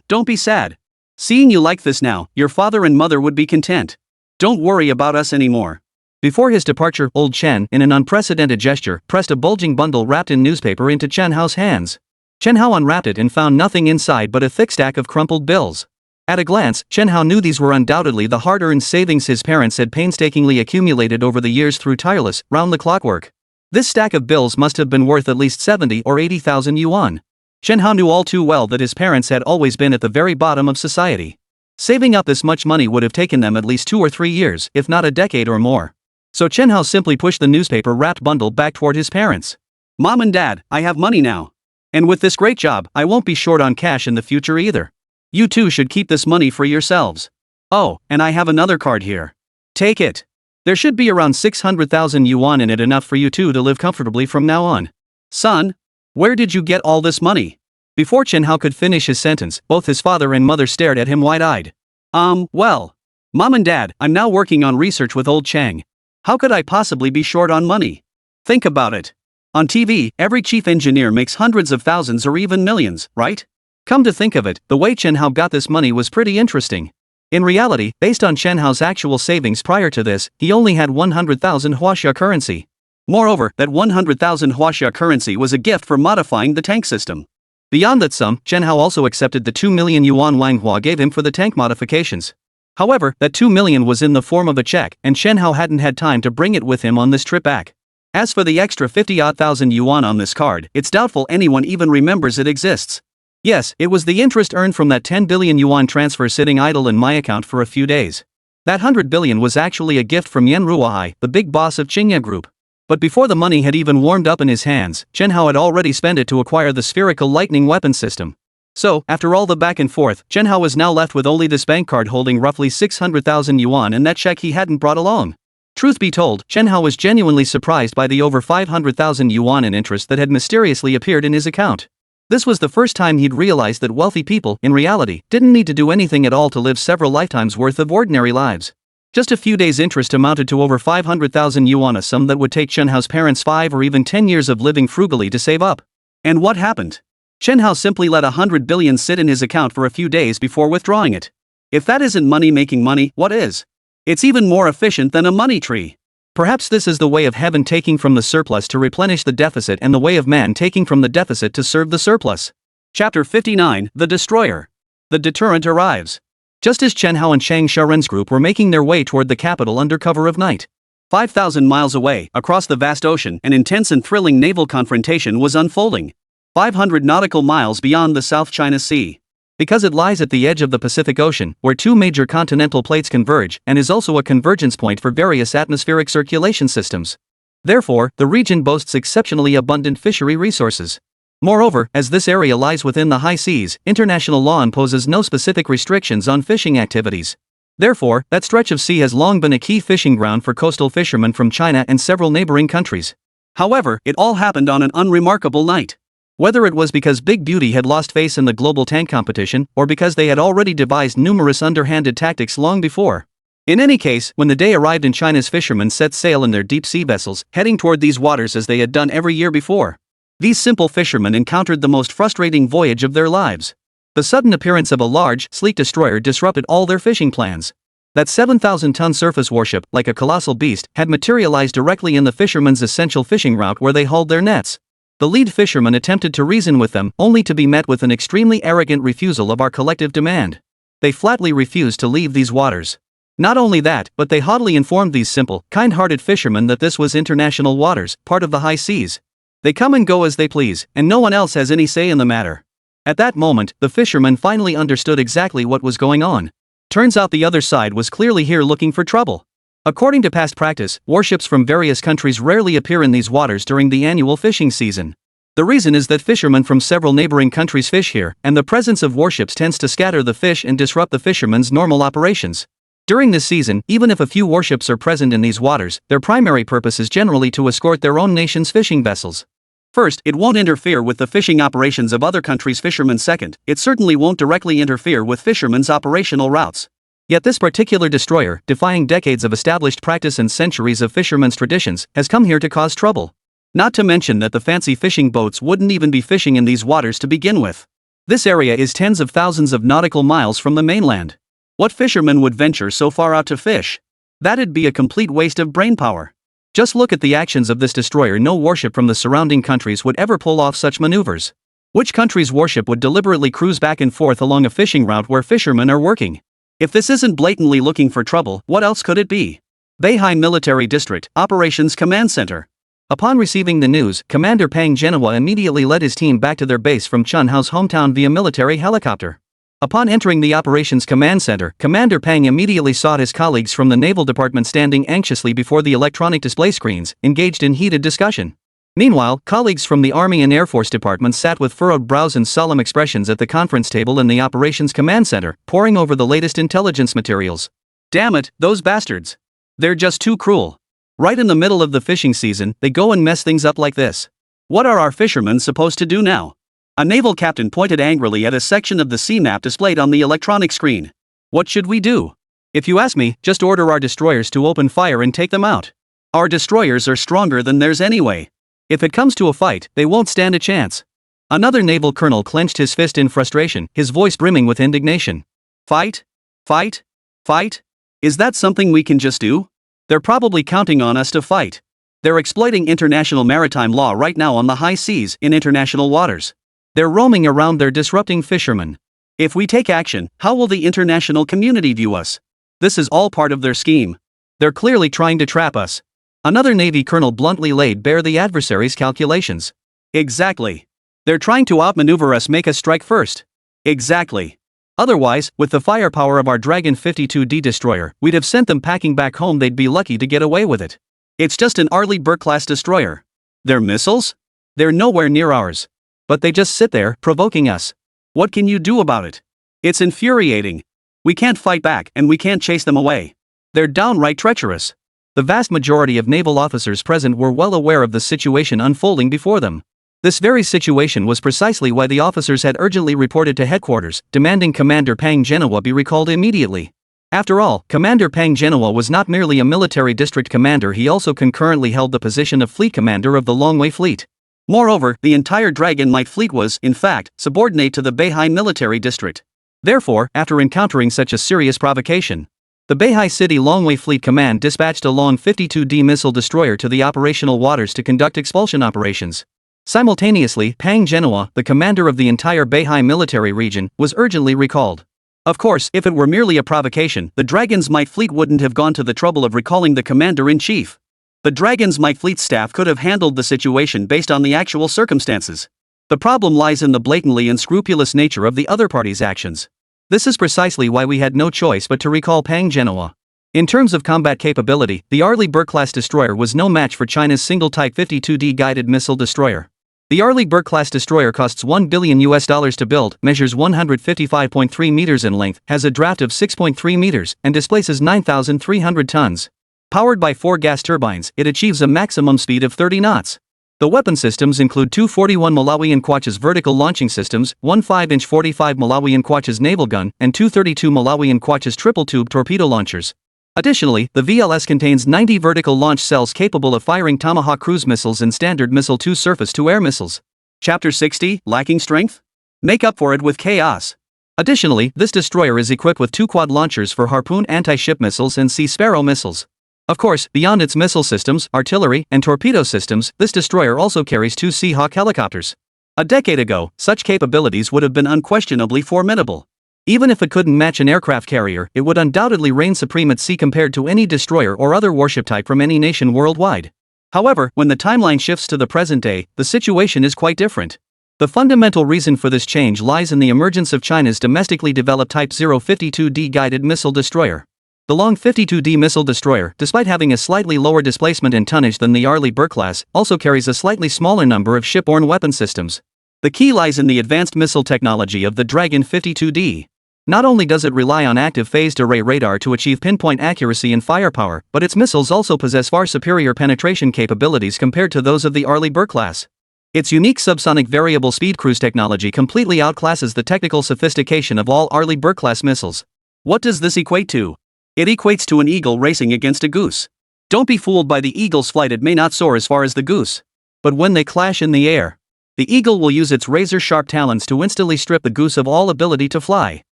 B: don't be sad. Seeing you like this now, your father and mother would be content. Don't worry about us anymore.
A: Before his departure, old Chen, in an unprecedented gesture, pressed a bulging bundle wrapped in newspaper into Chen Hao's hands. Chen Hao unwrapped it and found nothing inside but a thick stack of crumpled bills. At a glance, Chen Hao knew these were undoubtedly the hard-earned savings his parents had painstakingly accumulated over the years through tireless, round-the-clock work. This stack of bills must have been worth at least 70 or 80,000 yuan. Chen Hao knew all too well that his parents had always been at the very bottom of society. Saving up this much money would have taken them at least 2 or 3 years, if not a decade or more. So Chen Hao simply pushed the newspaper-wrapped bundle back toward his parents.
B: Mom and Dad, I have money now. And with this great job, I won't be short on cash in the future either. You too should keep this money for yourselves. Oh, and I have another card here. Take it. There should be around 600,000 yuan in it, enough for you two to live comfortably from now on. Son, where did you get all this money? Before Chen Hao could finish his sentence, both his father and mother stared at him wide-eyed. Well, Mom and Dad, I'm now working on research with old Chang. How could I possibly be short on money? Think about it. On TV, every chief engineer makes hundreds of thousands or even millions, right? Come to think of it, the way Chen Hao got this money was pretty interesting. In reality, based on Chen Hao's actual savings prior to this, he only had 100,000 huaxia currency. Moreover, that 100,000 huaxia currency was a gift for modifying the tank system. Beyond that sum, Chen Hao also accepted the 2 million yuan Wang Hua gave him for the tank modifications. However, that 2 million was in the form of a check, and Chen Hao hadn't had time to bring it with him on this trip back. As for the extra 50-odd thousand yuan on this card, it's doubtful anyone even remembers it exists. Yes, it was the interest earned from that 10 billion yuan transfer sitting idle in my account for a few days. That 100 billion was actually a gift from Yan Ruohai, the big boss of Qingya Group. But before the money had even warmed up in his hands, Chen Hao had already spent it to acquire the spherical lightning weapon system. So, after all the back and forth, Chen Hao was now left with only this bank card holding roughly 600,000 yuan and that check he hadn't brought along. Truth be told, Chen Hao was genuinely surprised by the over 500,000 yuan in interest that had mysteriously appeared in his account. This was the first time he'd realized that wealthy people, in reality, didn't need to do anything at all to live several lifetimes worth of ordinary lives. Just a few days' interest amounted to over 500,000 yuan, a sum that would take Chen Hao's parents 5 or even 10 years of living frugally to save up. And what happened? Chen Hao simply let 100 billion sit in his account for a few days before withdrawing it. If that isn't money making money, what is? It's even more efficient than a money tree. Perhaps this is the way of heaven taking from the surplus to replenish the deficit, and the way of man taking from the deficit to serve the surplus. Chapter 59, The Destroyer. The deterrent arrives. Just as Chen Hao and Chang Sharen's group were making their way toward the capital under cover of night, 5,000 miles away, across the vast ocean, an intense and thrilling naval confrontation was unfolding. 500 nautical miles beyond the South China Sea. Because it lies at the edge of the Pacific Ocean, where two major continental plates converge, and is also a convergence point for various atmospheric circulation systems. Therefore, the region boasts exceptionally abundant fishery resources. Moreover, as this area lies within the high seas, international law imposes no specific restrictions on fishing activities. Therefore, that stretch of sea has long been a key fishing ground for coastal fishermen from China and several neighboring countries. However, it all happened on an unremarkable night. Whether it was because Big Beauty had lost face in the global tank competition, or because they had already devised numerous underhanded tactics long before. In any case, when the day arrived and China's fishermen set sail in their deep-sea vessels, heading toward these waters as they had done every year before, these simple fishermen encountered the most frustrating voyage of their lives. The sudden appearance of a large, sleek destroyer disrupted all their fishing plans. That 7,000-ton surface warship, like a colossal beast, had materialized directly in the fishermen's essential fishing route where they hauled their nets. The lead fisherman attempted to reason with them, only to be met with an extremely arrogant refusal of our collective demand. They flatly refused to leave these waters. Not only that, but they haughtily informed these simple, kind-hearted fishermen that this was international waters, part of the high seas. They come and go as they please, and no one else has any say in the matter. At that moment, the fishermen finally understood exactly what was going on. Turns out the other side was clearly here looking for trouble. According to past practice, warships from various countries rarely appear in these waters during the annual fishing season. The reason is that fishermen from several neighboring countries fish here, and the presence of warships tends to scatter the fish and disrupt the fishermen's normal operations.
A: During this season, even if a few warships are present in these waters, their primary purpose is generally to escort their own nation's fishing vessels.
B: First, it won't interfere with the fishing operations of other countries' fishermen. Second, it certainly won't directly interfere with fishermen's operational routes.
A: Yet this particular destroyer, defying decades of established practice and centuries of fishermen's traditions, has come here to cause trouble.
B: Not to mention that the fancy fishing boats wouldn't even be fishing in these waters to begin with. This area is tens of thousands of nautical miles from the mainland. What fisherman would venture so far out to fish? That'd be a complete waste of brainpower.
A: Just look at the actions of this destroyer. No warship from the surrounding countries would ever pull off such maneuvers. Which country's warship would deliberately cruise back and forth along a fishing route where fishermen are working?
B: If this isn't blatantly looking for trouble, what else could it be? Beihai Military District, Operations Command Center.
A: Upon receiving the news, Commander Pang Genhua immediately led his team back to their base from Chun Hao's hometown via military helicopter. Upon entering the Operations Command Center, Commander Pang immediately sought his colleagues from the Naval Department standing anxiously before the electronic display screens, engaged in heated discussion. Meanwhile, colleagues from the Army and Air Force departments sat with furrowed brows and solemn expressions at the conference table in the Operations Command Center, poring over the latest intelligence materials.
B: Damn it, those bastards. They're just too cruel. Right in the middle of the fishing season, they go and mess things up like this. What are our fishermen supposed to do now? A naval captain pointed angrily at a section of the sea map displayed on the electronic screen. What should we do?
A: If you ask me, just order our destroyers to open fire and take them out.
B: Our destroyers are stronger than theirs anyway.
A: If it comes to a fight, they won't stand a chance. Another naval colonel clenched his fist in frustration, his voice brimming with indignation.
B: Fight? Fight? Fight? Is that something we can just do? They're probably counting on us to fight. They're exploiting international maritime law right now on the high seas in international waters.
A: They're roaming around, they're disrupting fishermen.
B: If we take action, how will the international community view us? This is all part of their scheme.
A: They're clearly trying to trap us. Another Navy colonel bluntly laid bare the adversary's calculations.
B: Exactly. They're trying to outmaneuver us, make us strike first. Exactly.
A: Otherwise, with the firepower of our Dragon 52D destroyer, we'd have sent them packing back home. They'd be lucky to get away with it.
B: It's just an Arleigh Burke-class destroyer. Their missiles?
A: They're nowhere near ours. But they just sit there, provoking us.
B: What can you do about it? It's infuriating. We can't fight back and we can't chase them away. They're downright treacherous.
A: The vast majority of naval officers present were well aware of the situation unfolding before them. This very situation was precisely why the officers had urgently reported to headquarters, demanding Commander Pang Genhua be recalled immediately. After all, Commander Pang Genhua was not merely a military district commander, he also concurrently held the position of fleet commander of the Longwei Fleet.
B: Moreover, the entire Dragon Light Fleet was, in fact, subordinate to the Beihai Military District.
A: Therefore, after encountering such a serious provocation, the Beihai City Longwei Fleet Command dispatched a Long 52D missile destroyer to the operational waters to conduct expulsion operations. Simultaneously, Pang Genhua, the commander of the entire Beihai military region, was urgently recalled.
B: Of course, if it were merely a provocation, the Dragon's Might Fleet wouldn't have gone to the trouble of recalling the commander-in-chief. The Dragon's Might Fleet staff could have handled the situation based on the actual circumstances. The problem lies in the blatantly unscrupulous nature of the other party's actions.
A: This is precisely why we had no choice but to recall Pang Genhua. In terms of combat capability, the Arleigh Burke-class destroyer was no match for China's single-type 52D guided missile destroyer. The Arleigh Burke-class destroyer costs $1 billion to build, measures 155.3 meters in length, has a draft of 6.3 meters, and displaces 9,300 tons. Powered by 4 gas turbines, it achieves a maximum speed of 30 knots. The weapon systems include two 41 Malawian Quachas vertical launching systems, one 5-inch 45 Malawian Quachas naval gun, and two 32 Malawian Quachas triple-tube torpedo launchers. Additionally, the VLS contains 90 vertical launch cells capable of firing Tomahawk cruise missiles and Standard Missile-2 surface-to-air missiles.
B: Chapter 60, lacking strength? Make up for it with chaos.
A: Additionally, this destroyer is equipped with 2 quad launchers for Harpoon anti-ship missiles and Sea Sparrow missiles. Of course, beyond its missile systems, artillery, and torpedo systems, this destroyer also carries 2 Seahawk helicopters. A decade ago, such capabilities would have been unquestionably formidable. Even if it couldn't match an aircraft carrier, it would undoubtedly reign supreme at sea compared to any destroyer or other warship type from any nation worldwide. However, when the timeline shifts to the present day, the situation is quite different. The fundamental reason for this change lies in the emergence of China's domestically developed Type 052D guided missile destroyer. The Long 52D missile destroyer, despite having a slightly lower displacement and tonnage than the Arleigh Burke class, also carries a slightly smaller number of shipborne weapon systems. The key lies in the advanced missile technology of the Dragon 52D. Not only does it rely on active phased array radar to achieve pinpoint accuracy and firepower, but its missiles also possess far superior penetration capabilities compared to those of the Arleigh Burke class. Its unique subsonic variable speed cruise technology completely outclasses the technical sophistication of all Arleigh Burke class missiles. What does this equate to? It equates to an eagle racing against a goose. Don't be fooled by the eagle's flight, it may not soar as far as the goose. But when they clash in the air, the eagle will use its razor-sharp talons to instantly strip the goose of all ability to fly.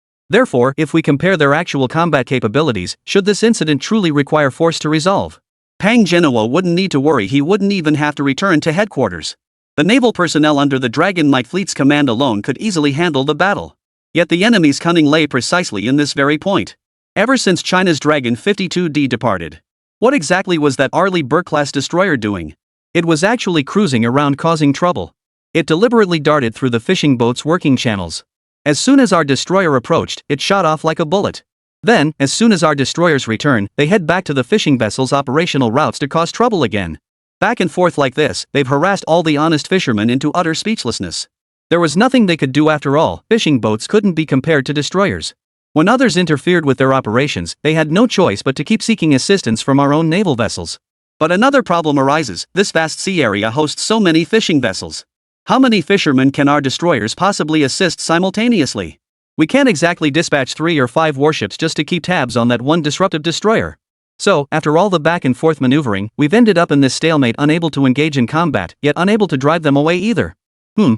A: Therefore, if we compare their actual combat capabilities, should this incident truly require force to resolve, Pang Genoa wouldn't need to worry, he wouldn't even have to return to headquarters. The naval personnel under the Dragon Knight Fleet's command alone could easily handle the battle. Yet the enemy's cunning lay precisely in this very point. Ever since China's Dragon 52D departed, what exactly was that Arleigh Burke-class destroyer doing? It was actually cruising around causing trouble. It deliberately darted through the fishing boat's working channels. As soon as our destroyer approached, it shot off like a bullet. Then, as soon as our destroyers return, they head back to the fishing vessel's operational routes to cause trouble again. Back and forth like this, they've harassed all the honest fishermen into utter speechlessness. There was nothing they could do after all, fishing boats couldn't be compared to destroyers. When others interfered with their operations, they had no choice but to keep seeking assistance from our own naval vessels. But another problem arises, this vast sea area hosts so many fishing vessels. How many fishermen can our destroyers possibly assist simultaneously? We can't exactly dispatch 3 or 5 warships just to keep tabs on that one disruptive destroyer. So, after all the back and forth maneuvering, we've ended up in this stalemate, unable to engage in combat, yet unable to drive them away either.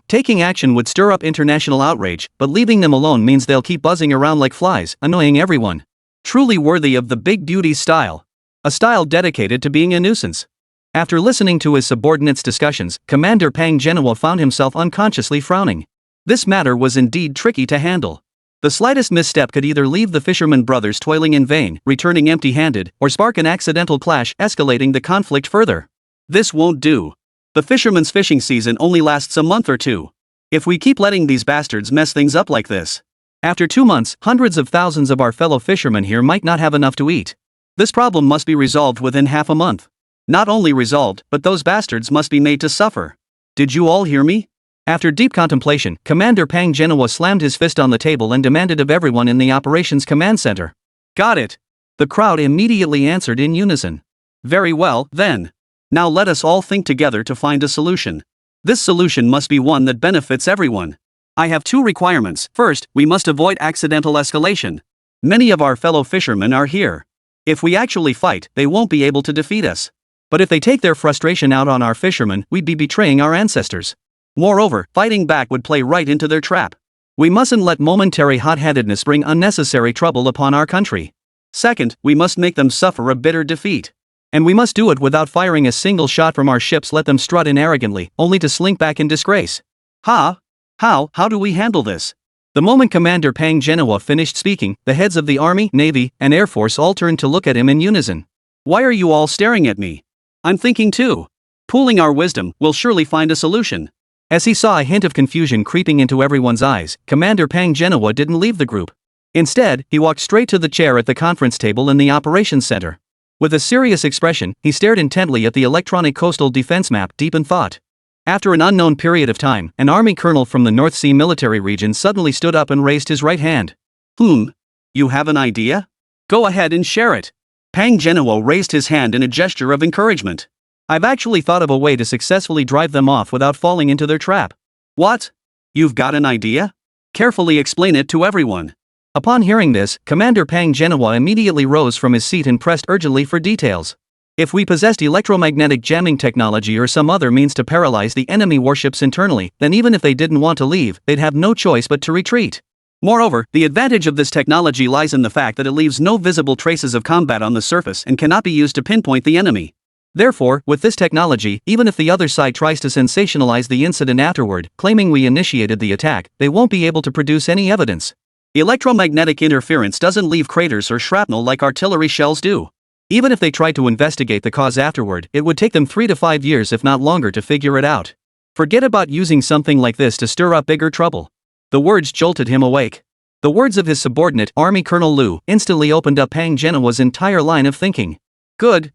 A: Taking action would stir up international outrage, but leaving them alone means they'll keep buzzing around like flies, annoying everyone. Truly worthy of the big beauty's style. A style dedicated to being a nuisance. After listening to his subordinates' discussions, Commander Pang Genoa found himself unconsciously frowning. This matter was indeed tricky to handle. The slightest misstep could either leave the fisherman brothers toiling in vain, returning empty-handed, or spark an accidental clash, escalating the conflict further. This won't do. The fishermen's fishing season only lasts a month or two. If we keep letting these bastards mess things up like this, after 2 months, hundreds of thousands of our fellow fishermen here might not have enough to eat. This problem must be resolved within half a month. Not only resolved, but those bastards must be made to suffer. Did you all hear me? After deep contemplation, Commander Pang Genoa slammed his fist on the table and demanded of everyone in the operations command center. Got it. The crowd immediately answered in unison. Very well, then. Now let us all think together to find a solution. This solution must be one that benefits everyone. I have 2 requirements. First, we must avoid accidental escalation. Many of our fellow fishermen are here. If we actually fight, they won't be able to defeat us. But if they take their frustration out on our fishermen, we'd be betraying our ancestors. Moreover, fighting back would play right into their trap. We mustn't let momentary hot-headedness bring unnecessary trouble upon our country. Second, we must make them suffer a bitter defeat. And we must do it without firing a single shot from our ships. Let them strut in arrogantly, only to slink back in disgrace. How do we handle this? The moment Commander Pang Genoa finished speaking, the heads of the Army, Navy, and Air Force all turned to look at him in unison. Why are you all staring at me? I'm thinking too. Pooling our wisdom, we'll surely find a solution. As he saw a hint of confusion creeping into everyone's eyes, Commander Pang Genoa didn't leave the group. Instead, he walked straight to the chair at the conference table in the operations center. With a serious expression, he stared intently at the electronic coastal defense map, deep in thought. After an unknown period of time, an army colonel from the North Sea military region suddenly stood up and raised his right hand. You have an idea? Go ahead and share it. Pang Genoa raised his hand in a gesture of encouragement. I've actually thought of a way to successfully drive them off without falling into their trap. What? You've got an idea? Carefully explain it to everyone. Upon hearing this, Commander Pang Genoa immediately rose from his seat and pressed urgently for details. If we possessed electromagnetic jamming technology or some other means to paralyze the enemy warships internally, then even if they didn't want to leave, they'd have no choice but to retreat. Moreover, the advantage of this technology lies in the fact that it leaves no visible traces of combat on the surface and cannot be used to pinpoint the enemy. Therefore, with this technology, even if the other side tries to sensationalize the incident afterward, claiming we initiated the attack, they won't be able to produce any evidence. Electromagnetic interference doesn't leave craters or shrapnel like artillery shells do. Even if they tried to investigate the cause afterward, it would take them 3 to 5 years if not longer to figure it out. Forget about using something like this to stir up bigger trouble. The words jolted him awake. The words of his subordinate, Army Colonel Liu, instantly opened up Pang Genoa's entire line of thinking. Good.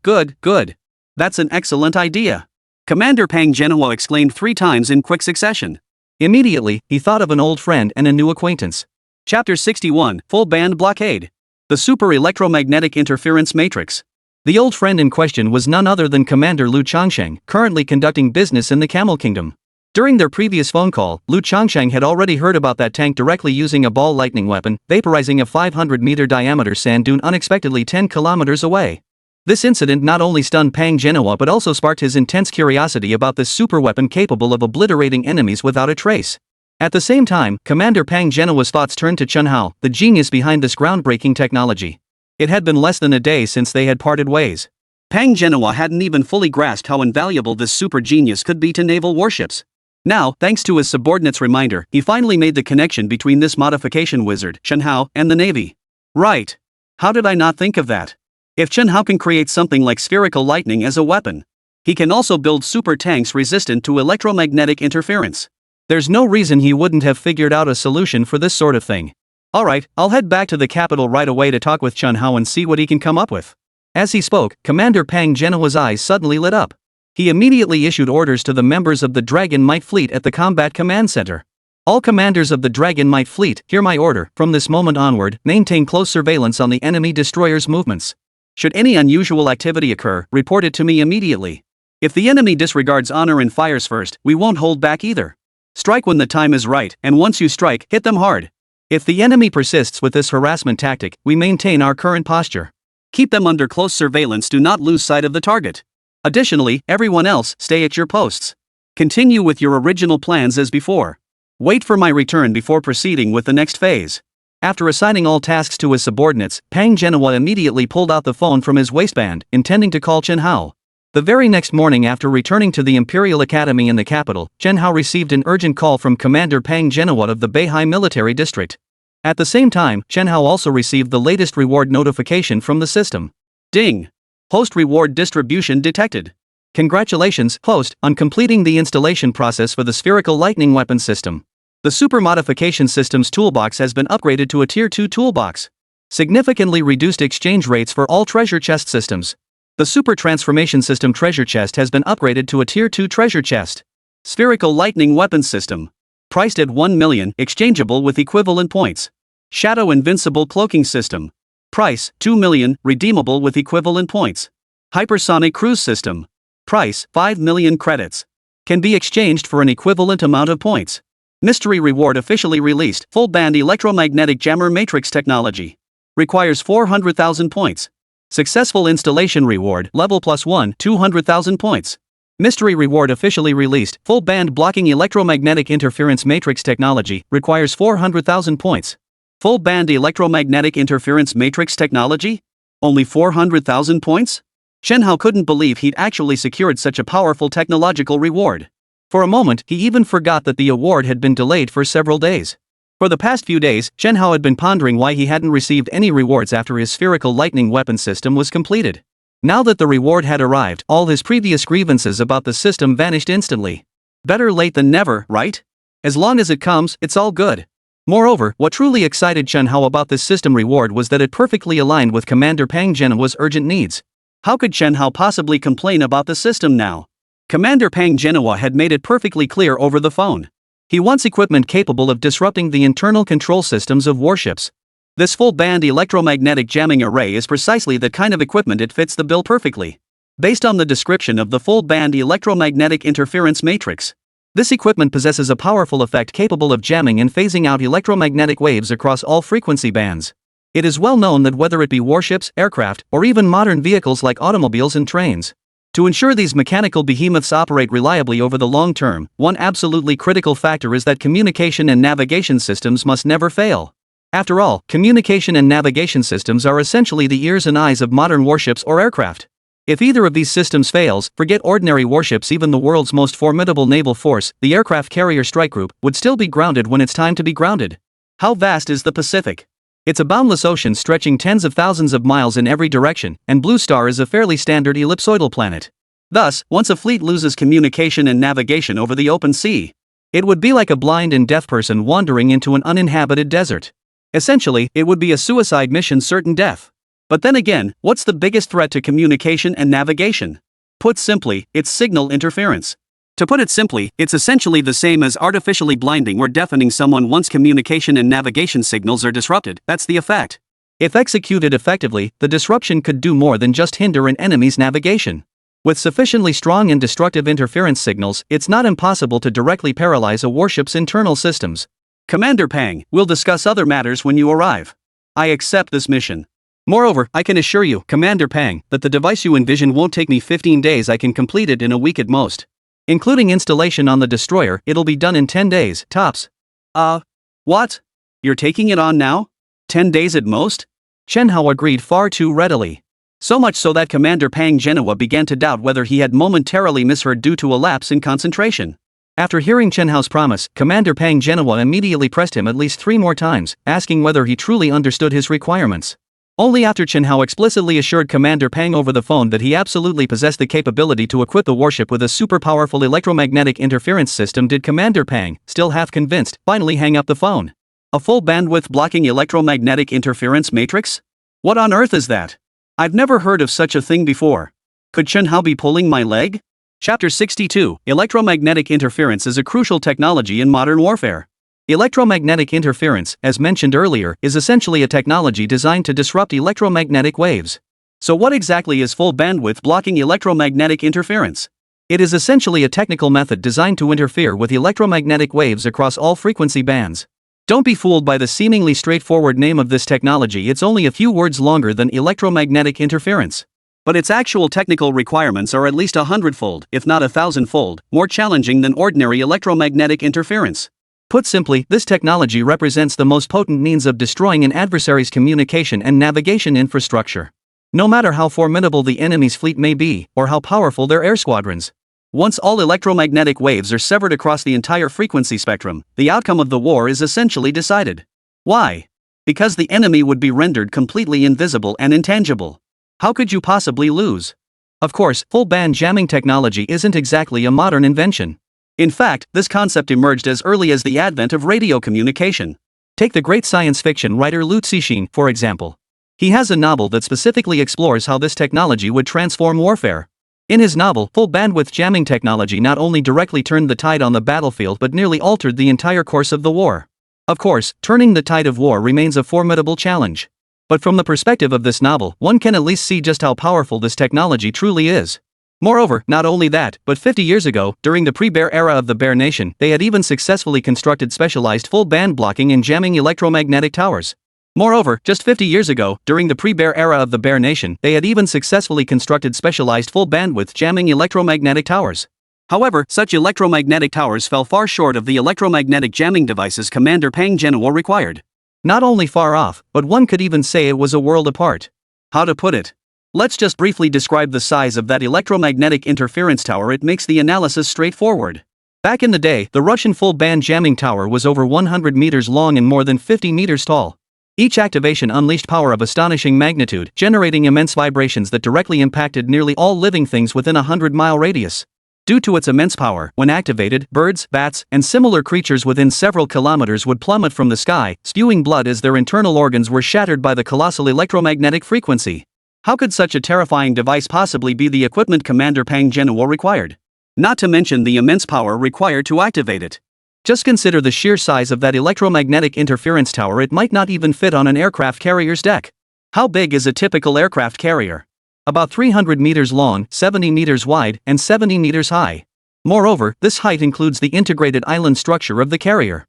A: That's an excellent idea. Commander Pang Genoa exclaimed 3 times in quick succession. Immediately, he thought of an old friend and a new acquaintance.
B: Chapter 61, Full Band Blockade. The Super Electromagnetic Interference Matrix. The old friend in question was none other than Commander Lu Changsheng, currently conducting business in the Camel Kingdom. During their previous phone call, Lu Changsheng had already heard about that tank directly using a ball lightning weapon, vaporizing a 500-meter diameter sand dune unexpectedly 10 kilometers away. This incident not only stunned Pang Genoa but also sparked his intense curiosity about this super weapon capable of obliterating enemies without a trace. At the same time, Commander Pang Genoa's thoughts turned to Chen Hao, the genius behind this groundbreaking technology. It had been less than a day since they had parted ways. Pang Genoa hadn't even fully grasped how invaluable this super genius could be to naval warships. Now, thanks to his subordinate's reminder, he finally made the connection between this modification wizard, Chen Hao, and the Navy. Right. How did I not think of that? If Chen Hao can create something like spherical lightning as a weapon, he can also build super tanks resistant to electromagnetic interference. There's no reason he wouldn't have figured out a solution for this sort of thing. Alright, I'll head back to the capital right away to talk with Chen Hao and see what he can come up with. As he spoke, Commander Pang Genoa's eyes suddenly lit up. He immediately issued orders to the members of the Dragon Might Fleet at the Combat Command Center. All commanders of the Dragon Might Fleet, hear my order, from this moment onward, maintain close surveillance on the enemy destroyer's movements. Should any unusual activity occur, report it to me immediately. If the enemy disregards honor and fires first, we won't hold back either. Strike when the time is right, and once you strike, hit them hard. If the enemy persists with this harassment tactic, we maintain our current posture. Keep them under close surveillance, do not lose sight of the target. Additionally, everyone else, stay at your posts. Continue with your original plans as before. Wait for my return before proceeding with the next phase. After assigning all tasks to his subordinates, Pang Genoa immediately pulled out the phone from his waistband, intending to call Chen Hao. The very next morning after returning to the Imperial Academy in the capital, Chen Hao received an urgent call from Commander Pang Genoa of the Beihai Military District. At the same time, Chen Hao also received the latest reward notification from the system. Ding! Host reward distribution detected. Congratulations, host, on completing the installation process for the spherical lightning weapon system. The Super Modification System's toolbox has been upgraded to a Tier 2 toolbox. Significantly reduced exchange rates for all treasure chest systems. The Super Transformation System treasure chest has been upgraded to a Tier 2 treasure chest. Spherical Lightning Weapons System. Priced at 1 million, exchangeable with equivalent points. Shadow Invincible Cloaking System. Price, 2 million, redeemable with equivalent points. Hypersonic Cruise System. Price, 5 million credits. Can be exchanged for an equivalent amount of points. Mystery Reward officially released, Full Band Electromagnetic Jammer Matrix Technology. Requires 400,000 points. Successful Installation Reward, Level +1, 200,000 points. Mystery Reward officially released, Full Band Blocking Electromagnetic Interference Matrix Technology, requires 400,000 points. Full Band Electromagnetic Interference Matrix Technology? Only 400,000 points? Chen Hao couldn't believe he'd actually secured such a powerful technological reward. For a moment, he even forgot that the award had been delayed for several days. For the past few days, Chen Hao had been pondering why he hadn't received any rewards after his spherical lightning weapon system was completed. Now that the reward had arrived, all his previous grievances about the system vanished instantly. Better late than never, right? As long as it comes, it's all good. Moreover, what truly excited Chen Hao about this system reward was that it perfectly aligned with Commander Pang Genoa's urgent needs. How could Chen Hao possibly complain about the system now? Commander Pang Genoa had made it perfectly clear over the phone. He wants equipment capable of disrupting the internal control systems of warships. This full band electromagnetic jamming array is precisely the kind of equipment it fits the bill perfectly. Based on the description of the full band electromagnetic interference matrix, this equipment possesses a powerful effect capable of jamming and phasing out electromagnetic waves across all frequency bands. It is well known that whether it be warships, aircraft, or even modern vehicles like automobiles and trains, to ensure these mechanical behemoths operate reliably over the long term, one absolutely critical factor is that communication and navigation systems must never fail. After all, communication and navigation systems are essentially the ears and eyes of modern warships or aircraft. If either of these systems fails, forget ordinary warships, even the world's most formidable naval force, the aircraft carrier strike group, would still be grounded when it's time to be grounded. How vast is the Pacific? It's a boundless ocean stretching tens of thousands of miles in every direction, and Blue Star is a fairly standard ellipsoidal planet. Thus, once a fleet loses communication and navigation over the open sea, it would be like a blind and deaf person wandering into an uninhabited desert. Essentially, it would be a suicide mission, certain death. But then again, what's the biggest threat to communication and navigation? Put simply, it's signal interference. To put it simply, it's essentially the same as artificially blinding or deafening someone once communication and navigation signals are disrupted. That's the effect.
A: If executed effectively, the disruption could do more than just hinder an enemy's navigation. With sufficiently strong and destructive interference signals, it's not impossible to directly paralyze a warship's internal systems.
B: Commander Pang, we'll discuss other matters when you arrive. I accept this mission.
A: Moreover, I can assure you, Commander Pang, that the device you envision won't take me 15 days. I can complete it in a week at most. Including installation on the destroyer, it'll be done in 10 days, tops.
B: What? You're taking it on now? 10 days at most?
A: Chen Hao agreed far too readily.
B: So much so that Commander Pang Genoa began to doubt whether he had momentarily misheard due to a lapse in concentration.
A: After hearing Chen Hao's promise, Commander Pang Genoa immediately pressed him at least 3 more times, asking whether he truly understood his requirements. Only after Chen Hao explicitly assured Commander Pang over the phone that he absolutely possessed the capability to equip the warship with a super-powerful electromagnetic interference system did Commander Pang, still half convinced, finally hang up the phone.
B: A full bandwidth blocking electromagnetic interference matrix? What on earth is that? I've never heard of such a thing before. Could Chen Hao be pulling my leg? Chapter 62, Electromagnetic Interference is a crucial technology in modern warfare.
A: Electromagnetic interference, as mentioned earlier, is essentially a technology designed to disrupt electromagnetic waves.
B: So what exactly is full bandwidth blocking electromagnetic interference?
A: It is essentially a technical method designed to interfere with electromagnetic waves across all frequency bands. Don't be fooled by the seemingly straightforward name of this technology. It's only a few words longer than electromagnetic interference.
B: But its actual technical requirements are at least 100-fold, if not 1,000-fold, more challenging than ordinary electromagnetic interference.
A: Put simply, this technology represents the most potent means of destroying an adversary's communication and navigation infrastructure. No matter how formidable the enemy's fleet may be, or how powerful their air squadrons.
B: Once all electromagnetic waves are severed across the entire frequency spectrum, the outcome of the war is essentially decided. Why? Because the enemy would be rendered completely invisible and intangible. How could you possibly lose?
A: Of course, full band jamming technology isn't exactly a modern invention.
B: In fact, this concept emerged as early as the advent of radio communication.
A: Take the great science fiction writer Liu Cixin, for example. He has a novel that specifically explores how this technology would transform warfare. In his novel, full bandwidth jamming technology not only directly turned the tide on the battlefield but nearly altered the entire course of the war. Of course, turning the tide of war remains a formidable challenge. But from the perspective of this novel, one can at least see just how powerful this technology truly is. Moreover, not only that, but 50 years ago, during the pre-Bear era of the Bear Nation, they had even successfully constructed specialized full band blocking and jamming electromagnetic towers. Moreover, just 50 years ago, during the pre-Bear era of the Bear Nation, they had even successfully constructed specialized full bandwidth jamming electromagnetic towers. However, such electromagnetic towers fell far short of the electromagnetic jamming devices Commander Pang Genoa required. Not only far off, but one could even say it was a world apart.
B: How to put it? Let's just briefly describe the size of that electromagnetic interference tower. It makes the analysis straightforward.
A: Back in the day, the Russian full-band jamming tower was over 100 meters long and more than 50 meters tall. Each activation unleashed power of astonishing magnitude, generating immense vibrations that directly impacted nearly all living things within a 100-mile radius. Due to its immense power, when activated, birds, bats, and similar creatures within several kilometers would plummet from the sky, spewing blood as their internal organs were shattered by the colossal electromagnetic frequency. How could such a terrifying device possibly be the equipment Commander Pang Genoa required? Not to mention the immense power required to activate it. Just consider the sheer size of that electromagnetic interference tower. It might not even fit on an aircraft carrier's deck. How big is a typical aircraft carrier? About 300 meters long, 70 meters wide, and 70 meters high. Moreover, this height includes the integrated island structure of the carrier.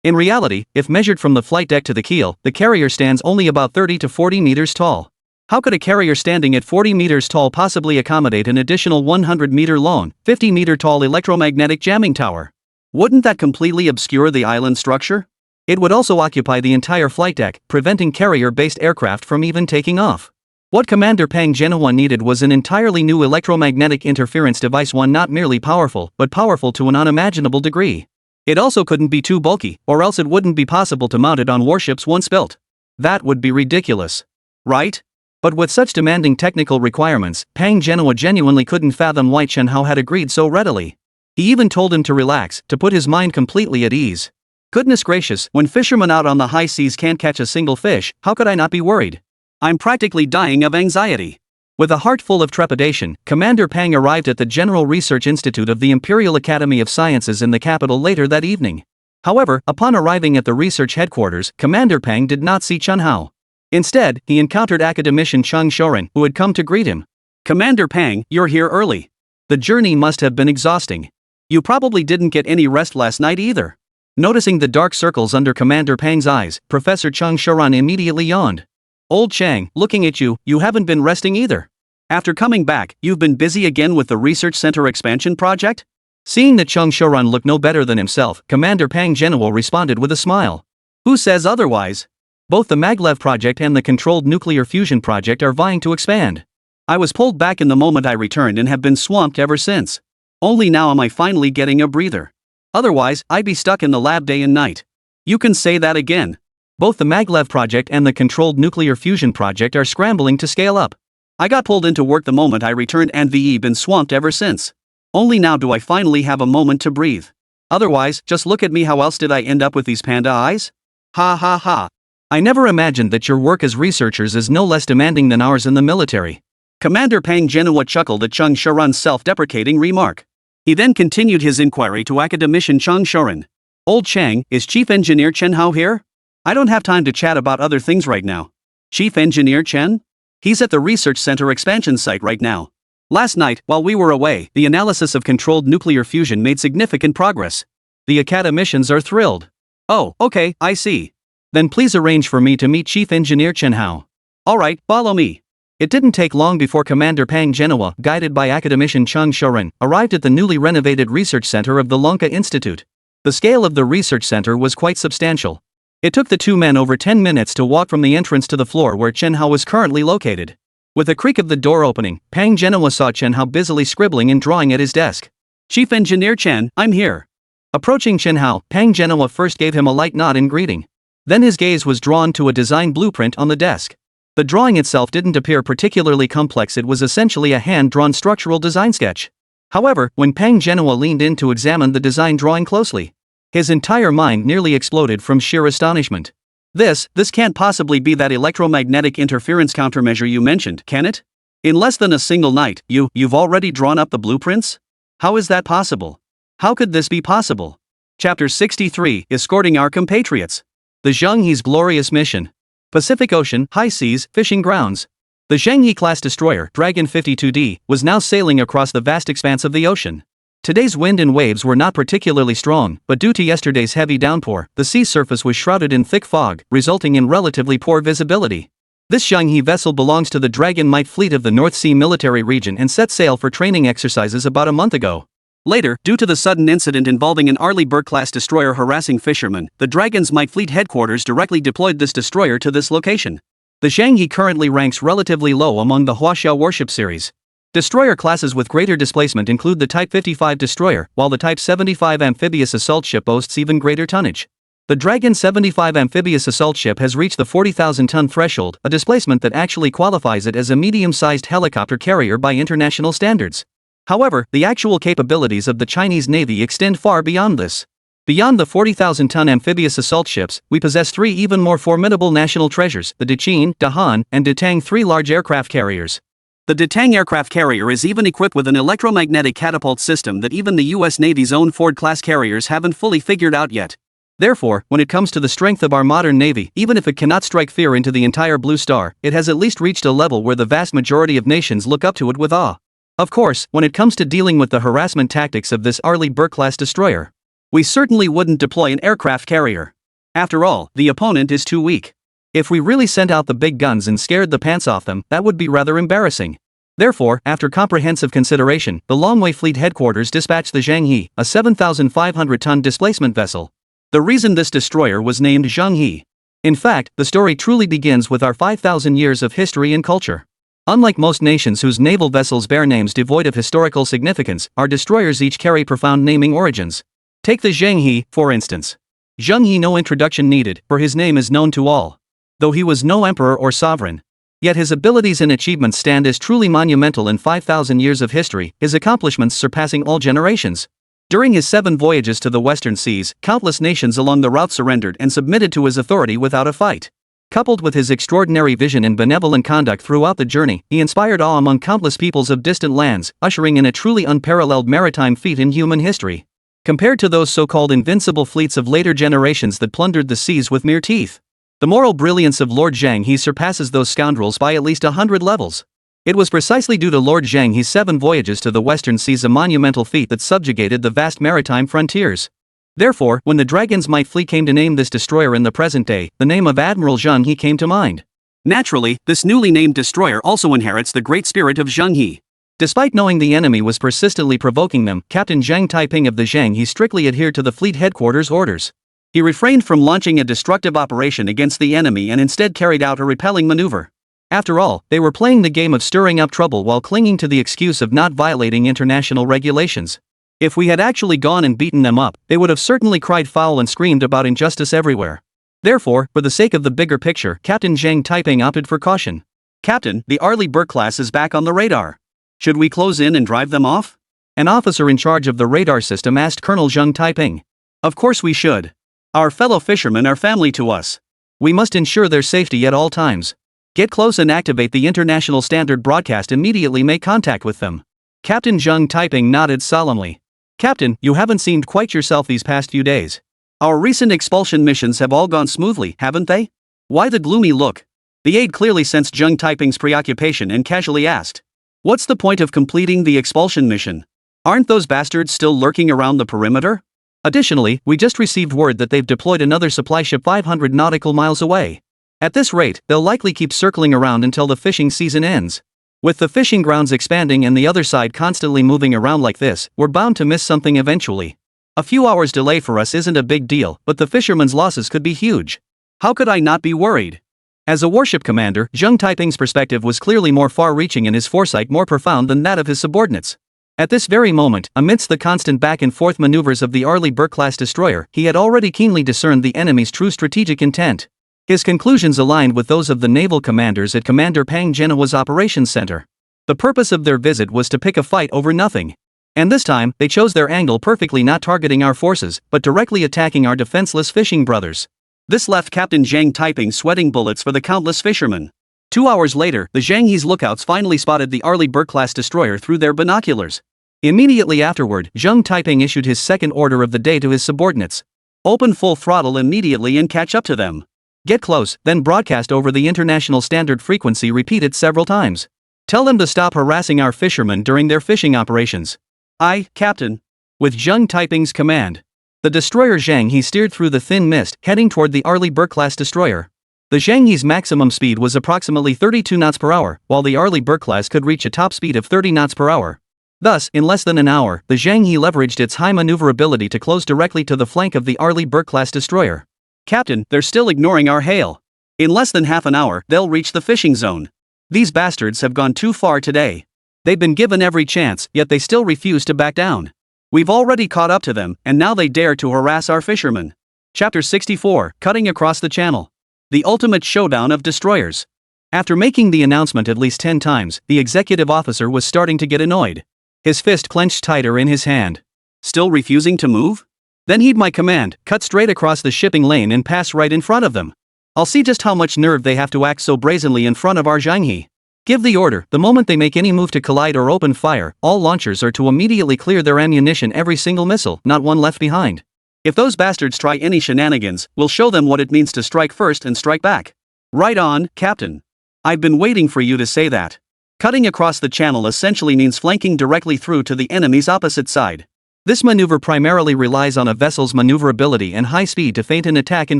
A: In reality, if measured from the flight deck to the keel, the carrier stands only about 30 to 40 meters tall. How could a carrier standing at 40 meters tall possibly accommodate an additional 100-meter long, 50-meter tall electromagnetic jamming tower? Wouldn't that completely obscure the island structure? It would also occupy the entire flight deck, preventing carrier-based aircraft from even taking off. What Commander Pang Genoa needed was an entirely new electromagnetic interference device, one not merely powerful, but powerful to an unimaginable degree. It also couldn't be too bulky, or else it wouldn't be possible to mount it on warships once built. That would be ridiculous. Right? But with such demanding technical requirements, Pang Genoa genuinely couldn't fathom why Chen Hao had agreed so readily. He even told him to relax, to put his mind completely at ease. Goodness gracious, when fishermen out on the high seas can't catch a single fish, how could I not be worried? I'm practically dying of anxiety. With a heart full of trepidation, Commander Pang arrived at the General Research Institute of the Imperial Academy of Sciences in the capital later that evening. However, upon arriving at the research headquarters, Commander Pang did not see Chen Hao. Instead, he encountered academician Cheng Shorin, who had come to greet him.
B: Commander Pang, you're here early.
A: The journey must have been exhausting.
B: You probably didn't get any rest last night either.
A: Noticing the dark circles under Commander Pang's eyes, Professor Cheng Shorin immediately yawned. Old Chang, looking at you, you haven't been resting either.
B: After coming back, you've been busy again with the research center expansion project?
A: Seeing that Cheng Shorin looked no better than himself, Commander Pang Genoa responded with a smile.
B: Who says otherwise?
A: Both the Maglev project and the controlled nuclear fusion project are vying to expand.
B: I was pulled back in the moment I returned and have been swamped ever since. Only now am I finally getting a breather. Otherwise, I'd be stuck in the lab day and night. You can say that again.
A: Both the Maglev project and the controlled nuclear fusion project are scrambling to scale up.
B: I got pulled into work the moment I returned and been swamped ever since. Only now do I finally have a moment to breathe. Otherwise, just look at me, how else did I end up with these panda eyes? Ha ha ha.
A: I never imagined that your work as researchers is no less demanding than ours in the military.
B: Commander Pang Genoa chuckled at Cheng Shorin's self-deprecating remark. He then continued his inquiry to academician Cheng Shorin. Old Chang, is Chief Engineer Chen Hao here? I don't have time to chat about other things right now. Chief Engineer Chen? He's at the research center expansion site right now. Last night, while we were away, the analysis of controlled nuclear fusion made significant progress.
A: The academicians are thrilled.
B: Oh, okay, I see.
A: Then please arrange for me to meet Chief Engineer Chen Hao.
B: Alright, follow me.
A: It didn't take long before Commander Pang Genoa, guided by academician Cheng Shorin, arrived at the newly renovated research center of the Lonka Institute. The scale of the research center was quite substantial. It took the two men over 10 minutes to walk from the entrance to the floor where Chen Hao was currently located. With a creak of the door opening, Pang Genoa saw Chen Hao busily scribbling and drawing at his desk.
B: Chief Engineer Chen, I'm here.
A: Approaching Chen Hao, Pang Genoa first gave him a light nod in greeting. Then his gaze was drawn to a design blueprint on the desk. The drawing itself didn't appear particularly complex, it was essentially a hand-drawn structural design sketch. However, when Pang Genoa leaned in to examine the design drawing closely, his entire mind nearly exploded from sheer astonishment. This can't possibly be that electromagnetic interference countermeasure you mentioned, can it? In less than a single night, you've already drawn up the blueprints? How is that possible? How could this be possible? Chapter 63, Escorting Our Compatriots. The Zhenghe's Glorious Mission. Pacific Ocean, high seas, fishing grounds. The Zhenghe-class destroyer, Dragon 52D, was now sailing across the vast expanse of the ocean. Today's wind and waves were not particularly strong, but due to yesterday's heavy downpour, the sea surface was shrouded in thick fog, resulting in relatively poor visibility. This Zhenghe vessel belongs to the Dragon Might Fleet of the North Sea Military Region and set sail for training exercises about a month ago. Later, due to the sudden incident involving an Arleigh Burke-class destroyer harassing fishermen, the Dragon's Might Fleet headquarters directly deployed this destroyer to this location. The Zhenghe currently ranks relatively low among the Huaxiao warship series. Destroyer classes with greater displacement include the Type 55 destroyer, while the Type 75 amphibious assault ship boasts even greater tonnage. The Dragon 75 amphibious assault ship has reached the 40,000-ton threshold, a displacement that actually qualifies it as a medium-sized helicopter carrier by international standards. However, the actual capabilities of the Chinese Navy extend far beyond this. Beyond the 40,000-ton amphibious assault ships, we possess three even more formidable national treasures, the Dechin, Dahan, and Detang, three large aircraft carriers. The Detang aircraft carrier is even equipped with an electromagnetic catapult system that even the US Navy's own Ford-class carriers haven't fully figured out yet. Therefore, when it comes to the strength of our modern Navy, even if it cannot strike fear into the entire Blue Star, it has at least reached a level where the vast majority of nations look up to it with awe. Of course, when it comes to dealing with the harassment tactics of this Arleigh Burke-class destroyer, we certainly wouldn't deploy an aircraft carrier. After all, the opponent is too weak. If we really sent out the big guns and scared the pants off them, that would be rather embarrassing. Therefore, after comprehensive consideration, the Longwei Fleet headquarters dispatched the Zhenghe, a 7,500-ton displacement vessel. The reason this destroyer was named Zhenghe. In fact, the story truly begins with our 5,000 years of history and culture. Unlike most nations whose naval vessels bear names devoid of historical significance, our destroyers each carry profound naming origins. Take the Zhenghe, for instance. Zhenghe, no introduction needed, for his name is known to all. Though he was no emperor or sovereign, yet his abilities and achievements stand as truly monumental in 5,000 years of history, his accomplishments surpassing all generations. During his 7 voyages to the western seas, countless nations along the route surrendered and submitted to his authority without a fight. Coupled with his extraordinary vision and benevolent conduct throughout the journey, he inspired awe among countless peoples of distant lands, ushering in a truly unparalleled maritime feat in human history. Compared to those so-called invincible fleets of later generations that plundered the seas with mere teeth, the moral brilliance of Lord Zhang He surpasses those scoundrels by at least 100 levels. It was precisely due to Lord Zhang He's 7 voyages to the western seas, a monumental feat that subjugated the vast maritime frontiers. Therefore, when the Dragon's Might fleet came to name this destroyer in the present day, the name of Admiral Zheng He came to mind.
B: Naturally, this newly named destroyer also inherits the great spirit of Zheng He.
A: Despite knowing the enemy was persistently provoking them, Captain Zhang Taiping of the Zhang He strictly adhered to the fleet headquarters' orders. He refrained from launching a destructive operation against the enemy and instead carried out a repelling maneuver. After all, they were playing the game of stirring up trouble while clinging to the excuse of not violating international regulations. If we had actually gone and beaten them up, they would have certainly cried foul and screamed about injustice everywhere. Therefore, for the sake of the bigger picture, Captain Zhang Taiping opted for caution.
B: Captain, the Arleigh Burke class is back on the radar. Should we close in and drive them off?
A: An officer in charge of the radar system asked Colonel Zhang Taiping.
B: Of course we should. Our fellow fishermen are family to us.
A: We must ensure their safety at all times. Get close and activate the international standard broadcast. Immediately make contact with them. Captain Zhang Taiping nodded solemnly. Captain, you haven't seemed quite yourself these past few days.
B: Our recent expulsion missions have all gone smoothly, haven't they? Why the gloomy look? The aide clearly sensed Zheng Taiping's preoccupation and casually asked. What's the point of completing the expulsion mission? Aren't those bastards still lurking around the perimeter?
A: Additionally, we just received word that they've deployed another supply ship 500 nautical miles away. At this rate, they'll likely keep circling around until the fishing season ends. With the fishing grounds expanding and the other side constantly moving around like this, we're bound to miss something eventually. A few hours delay for us isn't a big deal, but the fishermen's losses could be huge.
B: How could I not be worried?
A: As a warship commander, Zheng Taiping's perspective was clearly more far-reaching and his foresight more profound than that of his subordinates. At this very moment, amidst the constant back-and-forth maneuvers of the Arleigh Burke-class destroyer, he had already keenly discerned the enemy's true strategic intent. His conclusions aligned with those of the naval commanders at Commander Pang Genoa's operations center. The purpose of their visit was to pick a fight over nothing. And this time, they chose their angle perfectly, not targeting our forces, but directly attacking our defenseless fishing brothers.
B: This left Captain Zhang Taiping sweating bullets for the countless fishermen. 2 hours later, the Zhang He's lookouts finally spotted the Arleigh Burke-class destroyer through their binoculars. Immediately afterward, Zheng Taiping issued his second order of the day to his subordinates. Open full throttle immediately and catch up to them. Get close, then broadcast over the international standard frequency repeated several times. Tell them to stop harassing our fishermen during their fishing operations. Aye, Captain. With Zheng Taiping's command, the destroyer Zhang He steered through the thin mist, heading toward the Arleigh Burke-class destroyer. The Zhang He's maximum speed was approximately 32 knots per hour, while the Arleigh Burke-class could reach a top speed of 30 knots per hour. Thus, in less than an hour, the Zhang He leveraged its high maneuverability to close directly to the flank of the Arleigh Burke-class destroyer. Captain, they're still ignoring our hail. In less than half an hour, they'll reach the fishing zone. These bastards have gone too far today. They've been given every chance, yet they still refuse to back down. We've already caught up to them, and now they dare to harass our fishermen. Chapter 64, Cutting Across the Channel. The Ultimate Showdown of Destroyers. After making the announcement at least 10 times, the executive officer was starting to get annoyed. His fist clenched tighter in his hand. Still refusing to move? Then heed my command, cut straight across the shipping lane and pass right in front of them. I'll see just how much nerve they have to act so brazenly in front of our Zhang He. Give the order, the moment they make any move to collide or open fire, all launchers are to immediately clear their ammunition, every single missile, not one left behind. If those bastards try any shenanigans, we'll show them what it means to strike first and strike back. Right on, Captain. I've been waiting for you to say that. Cutting across the channel essentially means flanking directly through to the enemy's opposite side. This maneuver primarily relies on a vessel's maneuverability and high speed to feint an attack in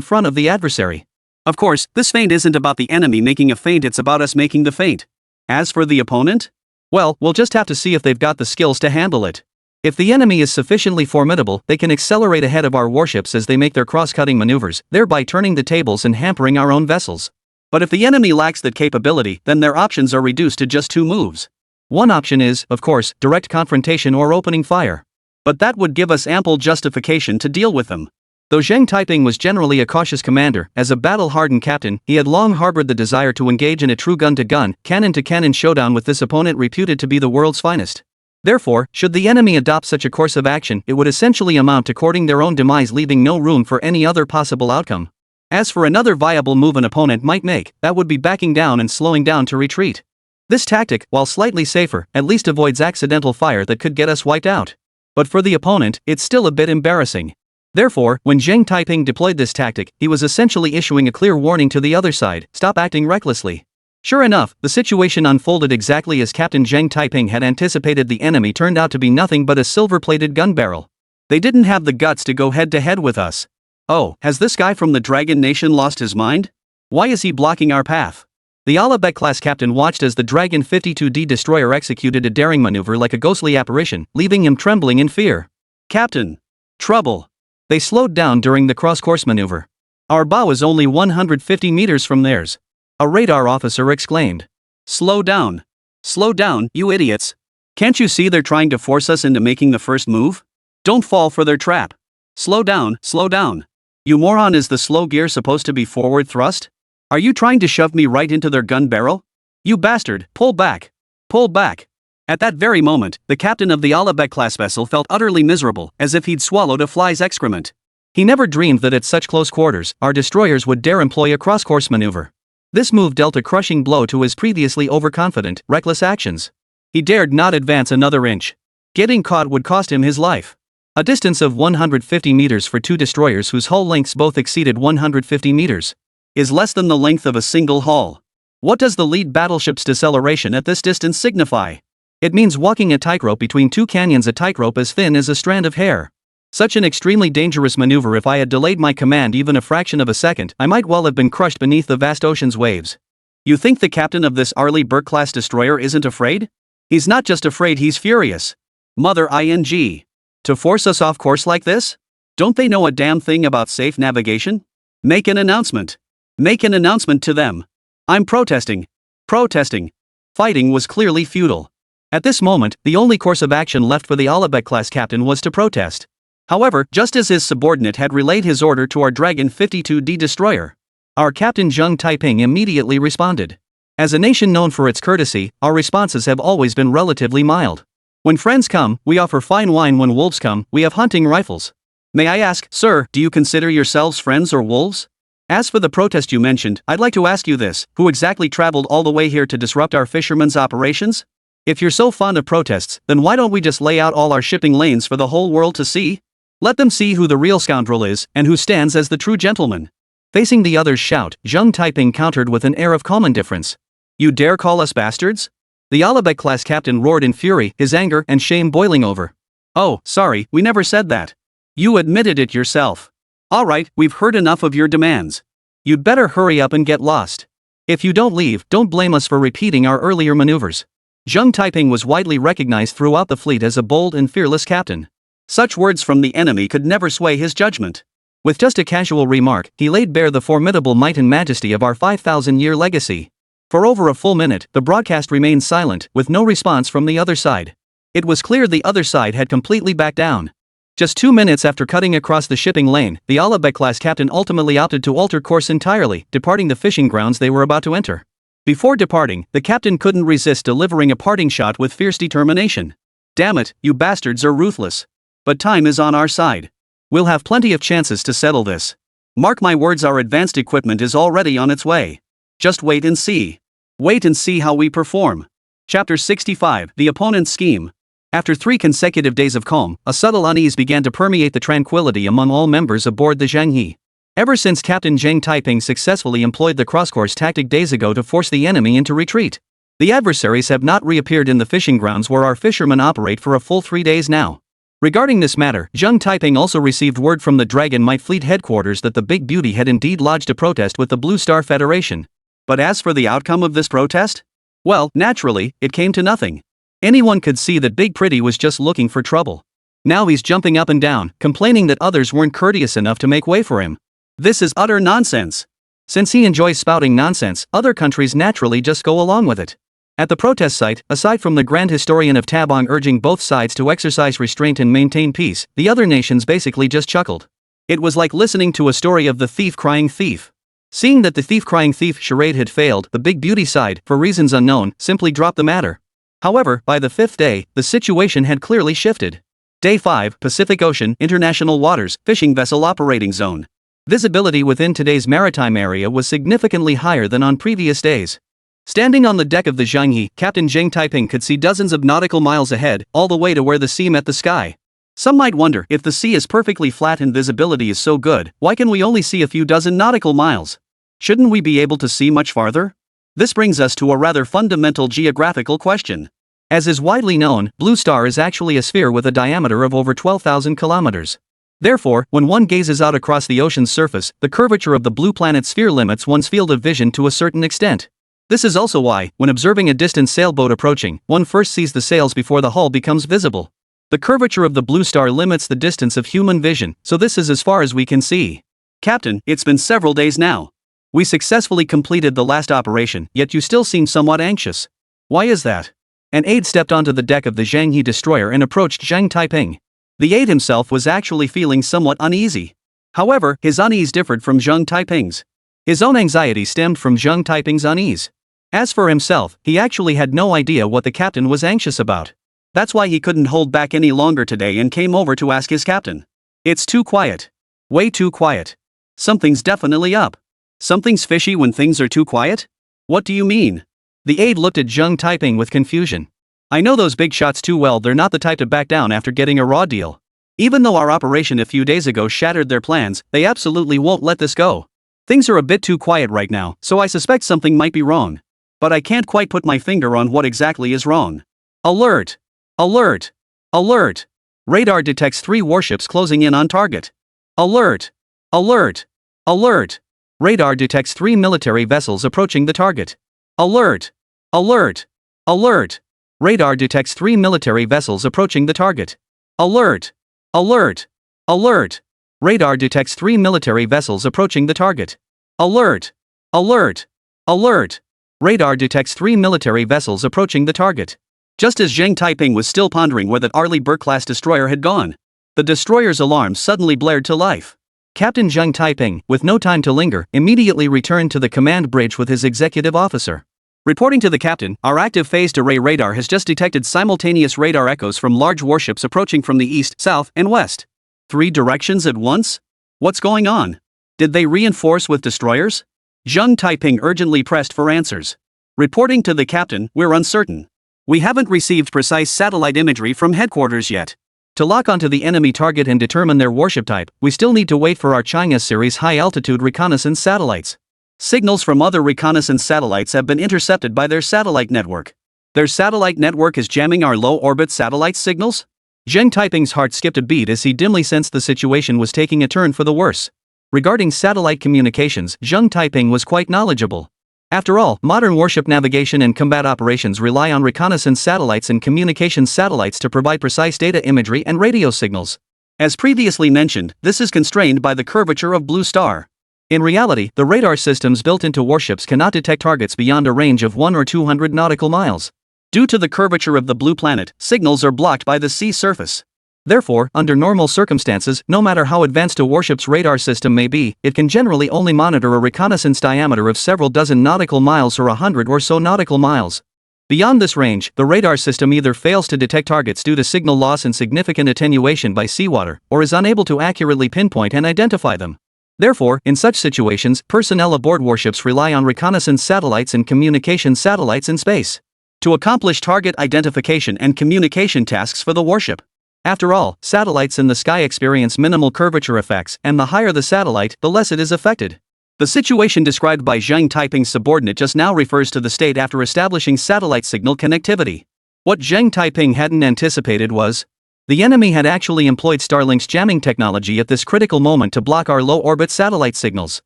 B: front of the adversary. Of course, this feint isn't about the enemy making a feint, it's about us making the feint. As for the opponent? Well, we'll just have to see if they've got the skills to handle it. If the enemy is sufficiently formidable, they can accelerate ahead of our warships as they make their cross-cutting maneuvers, thereby turning the tables and hampering our own vessels. But if the enemy lacks that capability, then their options are reduced to just 2 moves. One option is, of course, direct confrontation or opening fire. But that would give us ample justification to deal with them. Though Zheng Taiping was generally a cautious commander, as a battle-hardened captain, he had long harbored the desire to engage in a true gun-to-gun, cannon-to-cannon showdown with this opponent reputed to be the world's finest. Therefore, should the enemy adopt such a course of action, it would essentially amount to courting their own demise, leaving no room for any other possible outcome.
A: As for another viable move an opponent might make, that would be backing down and slowing down to retreat. This tactic, while slightly safer, at least avoids accidental fire that could get us wiped out. But for the opponent, it's still a bit embarrassing. Therefore, when Zheng Taiping deployed this tactic, he was essentially issuing a clear warning to the other side: stop acting recklessly. Sure enough, the situation unfolded exactly as Captain Zheng Taiping had anticipated. The enemy turned out to be nothing but a silver-plated gun barrel. They didn't have the guts to go head-to-head with us. Oh, has this guy from the Dragon Nation lost his mind? Why is he blocking our path? The Alabek-class captain watched as the Dragon 52D destroyer executed a daring maneuver like a ghostly apparition, leaving him trembling in fear. Captain! Trouble! They slowed down during the cross-course maneuver. Our bow is only 150 meters from theirs. A radar officer exclaimed. Slow down. Slow down, you idiots. Can't you see they're trying to force us into making the first move? Don't fall for their trap. Slow down, slow down. You moron, is the slow gear supposed to be forward thrust? Are you trying to shove me right into their gun barrel? You bastard, pull back. Pull back. At that very moment, the captain of the Alabek-class vessel felt utterly miserable, as if he'd swallowed a fly's excrement. He never dreamed that at such close quarters, our destroyers would dare employ a cross-course maneuver. This move dealt a crushing blow to his previously overconfident, reckless actions. He dared not advance another inch. Getting caught would cost him his life. A distance of 150 meters for two destroyers whose hull lengths both exceeded 150 meters is less than the length of a single hull. What does the lead battleship's deceleration at this distance signify? It means walking a tightrope between two canyons, a tightrope as thin as a strand of hair. Such an extremely dangerous maneuver. If I had delayed my command even a fraction of a second, I might well have been crushed beneath the vast ocean's waves. You think the captain of this Arleigh Burke-class destroyer isn't afraid? He's not just afraid, he's furious. Mother ing. To force us off course like this? Don't they know a damn thing about safe navigation? Make an announcement. Make an announcement to them. I'm protesting. Protesting. Fighting was clearly futile. At this moment, the only course of action left for the Alabek-class captain was to protest. However, just as his subordinate had relayed his order to our Dragon 52D destroyer, our Captain Zheng Taiping immediately responded. As a nation known for its courtesy, our responses have always been relatively mild. When friends come, we offer fine wine. When wolves come, we have hunting rifles. May I ask, sir, do you consider yourselves friends or wolves? As for the protest you mentioned, I'd like to ask you this: who exactly traveled all the way here to disrupt our fishermen's operations? If you're so fond of protests, then why don't we just lay out all our shipping lanes for the whole world to see? Let them see who the real scoundrel is, and who stands as the true gentleman. Facing the other's shout, Zheng Taiping countered with an air of calm indifference. You dare call us bastards? The Alabek-class captain roared in fury, his anger and shame boiling over. Oh, sorry, we never said that. You admitted it yourself. Alright, we've heard enough of your demands. You'd better hurry up and get lost. If you don't leave, don't blame us for repeating our earlier maneuvers. Zheng Taiping was widely recognized throughout the fleet as a bold and fearless captain. Such words from the enemy could never sway his judgment. With just a casual remark, he laid bare the formidable might and majesty of our 5,000-year legacy. For over a full minute, the broadcast remained silent, with no response from the other side. It was clear the other side had completely backed down. Just 2 minutes after cutting across the shipping lane, the Alabek-class captain ultimately opted to alter course entirely, departing the fishing grounds they were about to enter. Before departing, the captain couldn't resist delivering a parting shot with fierce determination. Damn it, you bastards are ruthless. But time is on our side. We'll have plenty of chances to settle this. Mark my words, our advanced equipment is already on its way. Just wait and see. Wait and see how we perform. Chapter 65, The Opponent's Scheme. After 3 consecutive days of calm, a subtle unease began to permeate the tranquility among all members aboard the Zhanghe. Ever since Captain Zheng Taiping successfully employed the cross-course tactic days ago to force the enemy into retreat, the adversaries have not reappeared in the fishing grounds where our fishermen operate for a full 3 days now. Regarding this matter, Zheng Taiping also received word from the Dragon Might Fleet headquarters that the Big Beauty had indeed lodged a protest with the Blue Star Federation. But as for the outcome of this protest? Well, naturally, it came to nothing. Anyone could see that Big Pretty was just looking for trouble. Now he's jumping up and down, complaining that others weren't courteous enough to make way for him. This is utter nonsense. Since he enjoys spouting nonsense, other countries naturally just go along with it. At the protest site, aside from the Grand Historian of Tabong urging both sides to exercise restraint and maintain peace, the other nations basically just chuckled. It was like listening to a story of the thief crying thief. Seeing that the thief crying thief charade had failed, the Big Beauty side, for reasons unknown, simply dropped the matter. However, by the 5th day, the situation had clearly shifted. Day 5, Pacific Ocean, International Waters, Fishing Vessel Operating Zone. Visibility within today's maritime area was significantly higher than on previous days. Standing on the deck of the Zhanghe, Captain Zheng Taiping could see dozens of nautical miles ahead, all the way to where the sea met the sky. Some might wonder, if the sea is perfectly flat and visibility is so good, why can we only see a few dozen nautical miles? Shouldn't we be able to see much farther? This brings us to a rather fundamental geographical question. As is widely known, Blue Star is actually a sphere with a diameter of over 12,000 kilometers. Therefore, when one gazes out across the ocean's surface, the curvature of the blue planet sphere limits one's field of vision to a certain extent. This is also why, when observing a distant sailboat approaching, one first sees the sails before the hull becomes visible. The curvature of the blue star limits the distance of human vision, so this is as far as we can see. Captain, it's been several days now. We successfully completed the last operation, yet you still seem somewhat anxious. Why is that? An aide stepped onto the deck of the Zhanghe destroyer and approached Zheng Taiping. The aide himself was actually feeling somewhat uneasy. However, his unease differed from Zheng Taiping's. His own anxiety stemmed from Zheng Taiping's unease. As for himself, he actually had no idea what the captain was anxious about. That's why he couldn't hold back any longer today and came over to ask his captain. It's too quiet. Way too quiet. Something's definitely up. Something's fishy when things are too quiet? What do you mean? The aide looked at Zheng Taiping with confusion. I know those big shots too well, they're not the type to back down after getting a raw deal. Even though our operation a few days ago shattered their plans, they absolutely won't let this go. Things are a bit too quiet right now, so I suspect something might be wrong. But I can't quite put my finger on what exactly is wrong. Alert! Alert! Alert! Radar detects 3 warships closing in on target. Alert! Alert! Alert! Radar detects 3 military vessels approaching the target. Alert! Alert! Alert! Radar detects 3 military vessels approaching the target. Alert! Alert! Alert! Radar detects 3 military vessels approaching the target. Alert! Alert! Alert! Radar detects 3 military vessels approaching the target. Just as Zheng Taiping was still pondering where that Arleigh Burke-class destroyer had gone, the destroyer's alarm suddenly blared to life. Captain Zheng Taiping, with no time to linger, immediately returned to the command bridge with his executive officer. Reporting to the captain, our active phased array radar has just detected simultaneous radar echoes from large warships approaching from the east, south, and west. 3 directions at once? What's going on? Did they reinforce with destroyers? Zheng Taiping urgently pressed for answers. Reporting to the captain, we're uncertain. We haven't received precise satellite imagery from headquarters yet. To lock onto the enemy target and determine their warship type, we still need to wait for our China series high-altitude reconnaissance satellites. Signals from other reconnaissance satellites have been intercepted by their satellite network. Their satellite network is jamming our low-orbit satellite signals? Zheng Taiping's heart skipped a beat as he dimly sensed the situation was taking a turn for the worse. Regarding satellite communications, Zheng Taiping was quite knowledgeable. After all, modern warship navigation and combat operations rely on reconnaissance satellites and communications satellites to provide precise data imagery and radio signals. As previously mentioned, this is constrained by the curvature of Blue Star. In reality, the radar systems built into warships cannot detect targets beyond a range of 1 or 200 nautical miles. Due to the curvature of the blue planet, signals are blocked by the sea surface. Therefore, under normal circumstances, no matter how advanced a warship's radar system may be, it can generally only monitor a reconnaissance diameter of several dozen nautical miles or 100 or so nautical miles. Beyond this range, the radar system either fails to detect targets due to signal loss and significant attenuation by seawater, or is unable to accurately pinpoint and identify them. Therefore, in such situations, personnel aboard warships rely on reconnaissance satellites and communication satellites in space to accomplish target identification and communication tasks for the warship. After all, satellites in the sky experience minimal curvature effects, and the higher the satellite, the less it is affected. The situation described by Zheng Taiping's subordinate just now refers to the state after establishing satellite signal connectivity. What Zheng Taiping hadn't anticipated was, the enemy had actually employed Starlink's jamming technology at this critical moment to block our low-orbit satellite signals.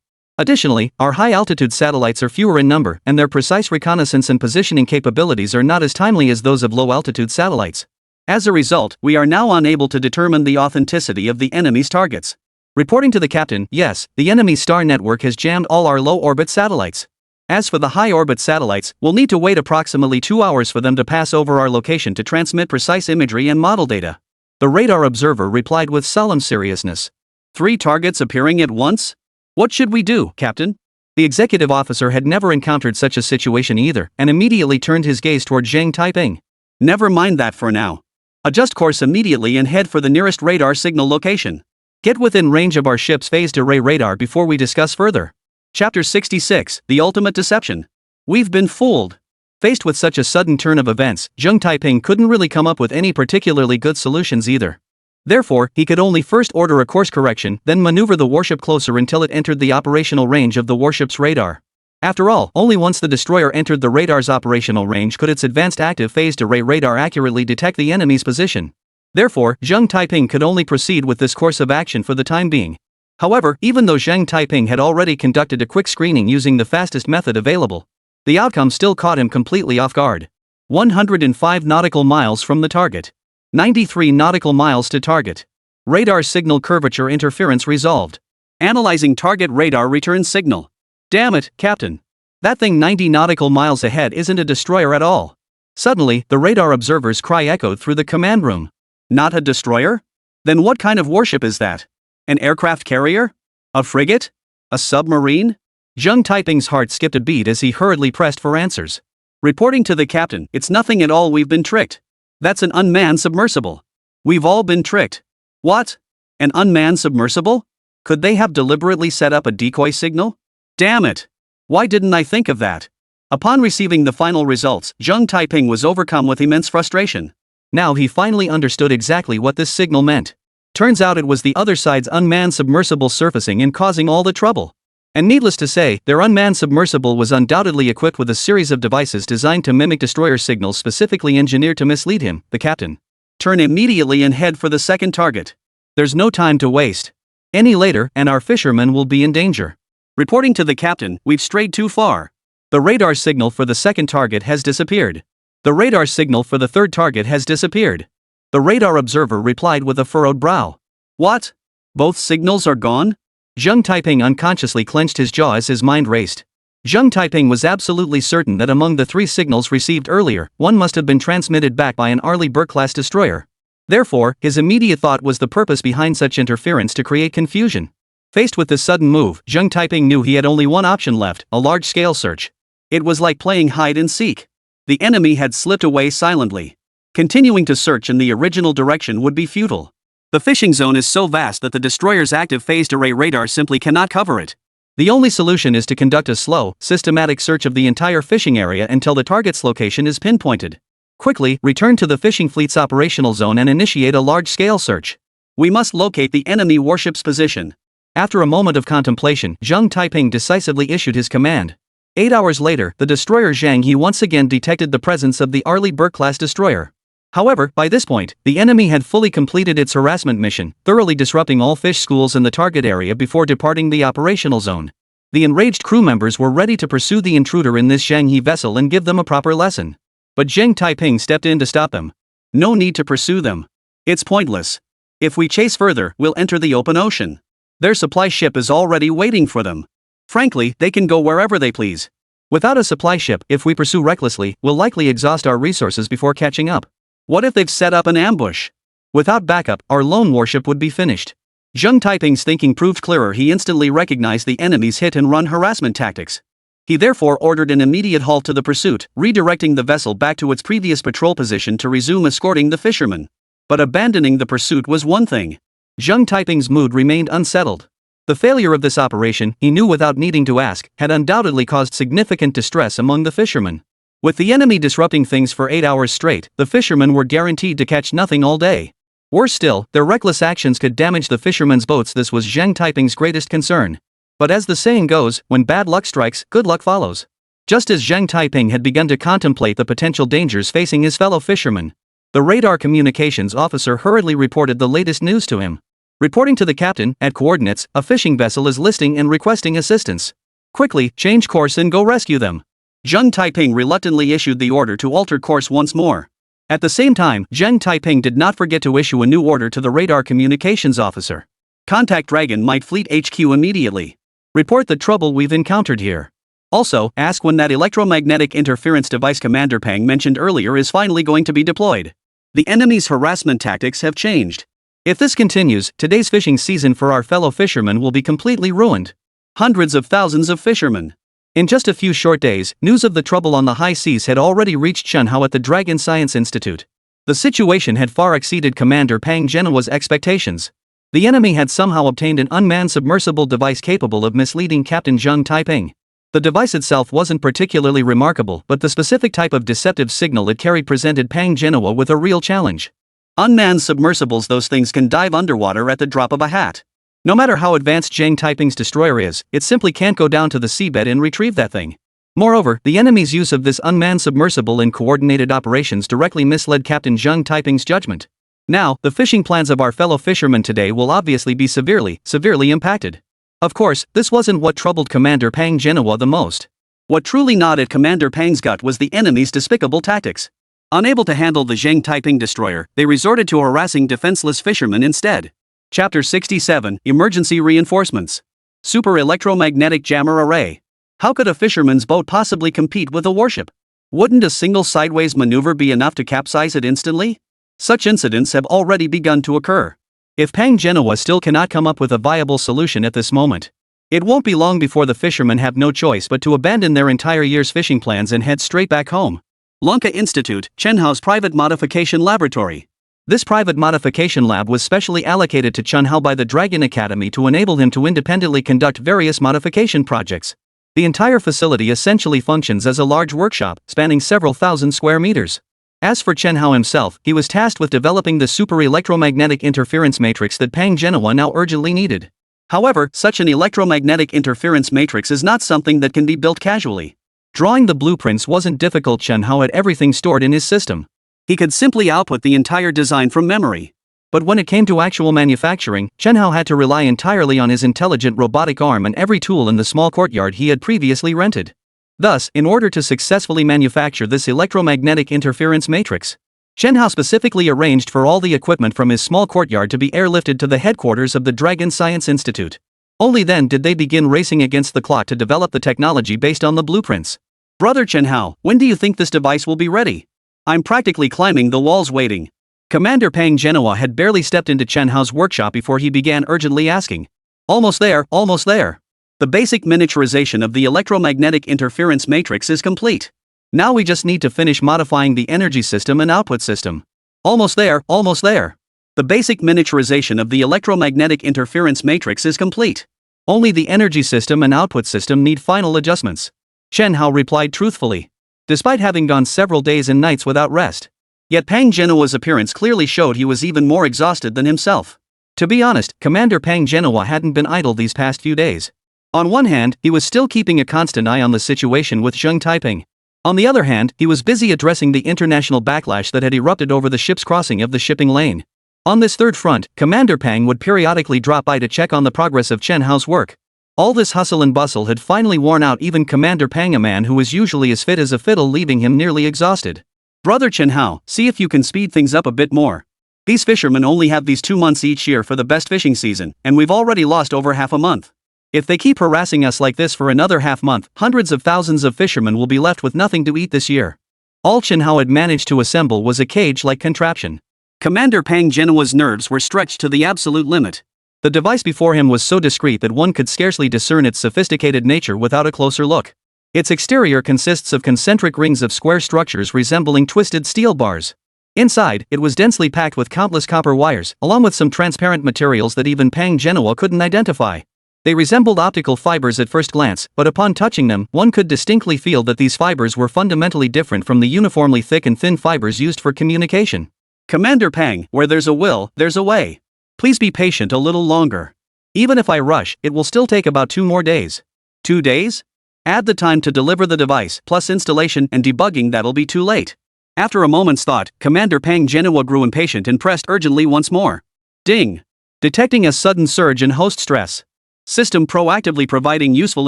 A: Additionally, our high-altitude satellites are fewer in number, and their precise reconnaissance and positioning capabilities are not as timely as those of low-altitude satellites. As a result, we are now unable to determine the authenticity of the enemy's targets. Reporting to the captain, yes, the enemy star network has jammed all our low-orbit satellites. As for the high-orbit satellites, we'll need to wait approximately 2 hours for them to pass over our location to transmit precise imagery and model data. The radar observer replied with solemn seriousness. 3 targets appearing at once? What should we do, Captain? The executive officer had never encountered such a situation either, and immediately turned his gaze toward Zheng Taiping. Never mind that for now. Adjust course immediately and head for the nearest radar signal location. Get within range of our ship's phased array radar before we discuss further.
B: Chapter 66, The Ultimate Deception. We've been fooled.
A: Faced with such a sudden turn of events, Zheng Taiping couldn't really come up with any particularly good solutions either. Therefore, he could only first order a course correction, then maneuver the warship closer until it entered the operational range of the warship's radar. After all, only once the destroyer entered the radar's operational range could its advanced active phased array radar accurately detect the enemy's position. Therefore, Zheng Taiping could only proceed with this course of action for the time being. However, even though Zheng Taiping had already conducted a quick screening using the fastest method available, the outcome still caught him completely off guard. 105 nautical miles from the target. 93 nautical miles to target. Radar signal curvature interference resolved.
B: Analyzing target radar return signal.
A: Damn it, Captain. That thing 90 nautical miles ahead isn't a destroyer at all. Suddenly, the radar observer's cry echoed through the command room.
B: Not a destroyer? Then what kind of warship is that? An aircraft carrier? A frigate? A submarine?
A: Zheng Taiping's heart skipped a beat as he hurriedly pressed for answers.
B: Reporting to the captain, it's nothing at all, we've been tricked. That's an unmanned submersible. We've all been tricked. What? An unmanned submersible? Could they have deliberately set up a decoy signal? Damn it! Why didn't I think of that? Upon receiving the final results, Zheng Taiping was overcome with immense frustration.
A: Now he finally understood exactly what this signal meant. Turns out it was the other side's unmanned submersible surfacing and causing all the trouble. And needless to say, their unmanned submersible was undoubtedly equipped with a series of devices designed to mimic destroyer signals specifically engineered to mislead him, the captain.
B: Turn immediately and head for the second target.
A: There's no time to waste. Any later, and our fishermen will be in danger.
B: Reporting to the captain, we've strayed too far.
A: The radar signal for the second target has disappeared. The radar signal for the third target has disappeared. The radar observer replied with a furrowed brow.
B: What? Both signals are gone?
A: Zheng Taiping unconsciously clenched his jaw as his mind raced. Zheng Taiping was absolutely certain that among the 3 signals received earlier, one must have been transmitted back by an Arleigh Burke-class destroyer. Therefore, his immediate thought was the purpose behind such interference to create confusion. Faced with this sudden move, Zheng Taiping knew he had only one option left, a large-scale search.
B: It was like playing hide and seek. The enemy had slipped away silently. Continuing to search in the original direction would be futile. The fishing zone is so vast that the destroyer's active phased array radar simply cannot cover it.
A: The only solution is to conduct a slow, systematic search of the entire fishing area until the target's location is pinpointed. Quickly, return to the fishing fleet's operational zone and initiate a large-scale search.
B: We must locate the enemy warship's position.
A: After a moment of contemplation, Zheng Taiping decisively issued his command. 8 hours later, the destroyer Zhang He once again detected the presence of the Arleigh Burke-class destroyer. However, by this point, the enemy had fully completed its harassment mission, thoroughly disrupting all fish schools in the target area before departing the operational zone. The enraged crew members were ready to pursue the intruder in this Zhang He vessel and give them a proper lesson. But Zheng Taiping stepped in to stop them.
B: No need to pursue them. It's pointless. If we chase further, we'll enter the open ocean. Their supply ship is already waiting for them. Frankly, they can go wherever they please.
A: Without a supply ship, if we pursue recklessly, we'll likely exhaust our resources before catching up.
B: What if they've set up an ambush?
A: Without backup, our lone warship would be finished.
B: Zheng Taiping's thinking proved clearer. He instantly recognized the enemy's hit-and-run harassment tactics. He therefore ordered an immediate halt to the pursuit, redirecting the vessel back to its previous patrol position to resume escorting the fishermen. But abandoning the pursuit was one thing.
A: Zheng Taiping's mood remained unsettled. The failure of this operation, he knew without needing to ask, had undoubtedly caused significant distress among the fishermen. With the enemy disrupting things for 8 hours straight, the fishermen were guaranteed to catch nothing all day. Worse still, their reckless actions could damage the fishermen's boats. This was Zheng Taiping's greatest concern. But as the saying goes, when bad luck strikes, good luck follows. Just as Zheng Taiping had begun to contemplate the potential dangers facing his fellow fishermen, the radar communications officer hurriedly reported the latest news to him. Reporting to the captain, at coordinates, a fishing vessel is listing and requesting assistance. Quickly, change course and go rescue them.
B: Zheng Taiping reluctantly issued the order to alter course once more.
A: At the same time, Zheng Taiping did not forget to issue a new order to the radar communications officer.
B: Contact Dragon Might Fleet HQ immediately.
A: Report the trouble we've encountered here.
B: Also, ask when that electromagnetic interference device Commander Pang mentioned earlier is finally going to be deployed. The enemy's harassment tactics have changed.
A: If this continues, today's fishing season for our fellow fishermen will be completely ruined.
B: Hundreds of thousands of fishermen.
A: In just a few short days, news of the trouble on the high seas had already reached Shenhao at the Dragon Science Institute. The situation had far exceeded Commander Pang Genoa's expectations. The enemy had somehow obtained an unmanned submersible device capable of misleading Captain Zheng Taiping. The device itself wasn't particularly remarkable, but the specific type of deceptive signal it carried presented Pang Genoa with a real challenge. Unmanned submersibles, those things can dive underwater at the drop of a hat. No matter how advanced Zheng Taiping's destroyer is, it simply can't go down to the seabed and retrieve that thing. Moreover, the enemy's use of this unmanned submersible in coordinated operations directly misled Captain Zheng Taiping's judgment. Now, the fishing plans of our fellow fishermen today will obviously be severely impacted. Of course, this wasn't what troubled Commander Pang Genoa the most. What truly gnawed at Commander Pang's gut was the enemy's despicable tactics. Unable to handle the Zheng Taiping destroyer, they resorted to harassing defenseless fishermen instead. Chapter 67, Emergency Reinforcements. Super Electromagnetic Jammer Array. How could a fisherman's boat possibly compete with a warship? Wouldn't a single sideways maneuver be enough to capsize it instantly? Such incidents have already begun to occur. If Pang Genoa still cannot come up with a viable solution at this moment, it won't be long before the fishermen have no choice but to abandon their entire year's fishing plans and head straight back home. Lanka Institute, Chenhao's private modification laboratory. This private modification lab was specially allocated to Chenhao by the Dragon Academy to enable him to independently conduct various modification projects. The entire facility essentially functions as a large workshop, spanning several thousand square meters. As for Chenhao himself, he was tasked with developing the super electromagnetic interference matrix that Pang Genoa now urgently needed. However, such an electromagnetic interference matrix is not something that can be built casually. Drawing the blueprints wasn't difficult. Chenhao had everything stored in his system. He could simply output the entire design from memory. But when it came to actual manufacturing, Chenhao had to rely entirely on his intelligent robotic arm and every tool in the small courtyard he had previously rented. Thus, in order to successfully manufacture this electromagnetic interference matrix, Chenhao specifically arranged for all the equipment from his small courtyard to be airlifted to the headquarters of the Dragon Science Institute. Only then did they begin racing against the clock to develop the technology based on the blueprints. Brother Chenhao, when do you think this device will be ready? I'm practically climbing the walls waiting. Commander Pang Genoa had barely stepped into Chenhao's workshop before he began urgently asking. Almost there, almost there. The basic miniaturization of the electromagnetic interference matrix is complete. Now we just need to finish modifying the energy system and output system. Almost there, almost there. The basic miniaturization of the electromagnetic interference matrix is complete. Only the energy system and output system need final adjustments. Chenhao replied truthfully. Despite having gone several days and nights without rest. Yet Pang Genoa's appearance clearly showed he was even more exhausted than himself. To be honest, Commander Pang Genoa hadn't been idle these past few days. On one hand, he was still keeping a constant eye on the situation with Zheng Taiping. On the other hand, he was busy addressing the international backlash that had erupted over the ship's crossing of the shipping lane. On this third front, Commander Pang would periodically drop by to check on the progress of Chenhao's work. All this hustle and bustle had finally worn out even Commander Pang, a man who was usually as fit as a fiddle, leaving him nearly exhausted. Brother Chenhao, see if you can speed things up a bit more. These fishermen only have these 2 months each year for the best fishing season, and we've already lost over half a month. If they keep harassing us like this for another half month, hundreds of thousands of fishermen will be left with nothing to eat this year. All Chenhao had managed to assemble was a cage-like contraption. Commander Pang Genoa's nerves were stretched to the absolute limit. The device before him was so discreet that one could scarcely discern its sophisticated nature without a closer look. Its exterior consists of concentric rings of square structures resembling twisted steel bars. Inside, it was densely packed with countless copper wires, along with some transparent materials that even Pang Genoa couldn't identify. They resembled optical fibers at first glance, but upon touching them, one could distinctly feel that these fibers were fundamentally different from the uniformly thick and thin fibers used for communication. Commander Pang, where there's a will, there's a way. Please be patient a little longer. Even if I rush, it will still take about 2 more days. 2 days? Add the time to deliver the device, plus installation and debugging, that'll be too late. After a moment's thought, Commander Pang Genoa grew impatient and pressed urgently once more. Ding! Detecting a sudden surge in host stress. System proactively providing useful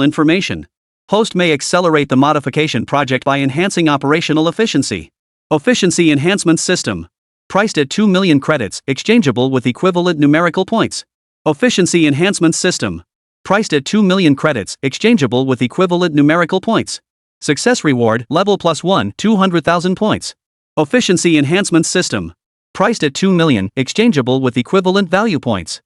A: information. Host may accelerate the modification project by enhancing operational efficiency. Efficiency enhancement system. Priced at 2 million credits, exchangeable with equivalent numerical points. Efficiency enhancement system. Priced at 2 million credits, exchangeable with equivalent numerical points. Success reward, level +1, 200,000 points. Efficiency enhancement system. Priced at 2 million, exchangeable with equivalent value points.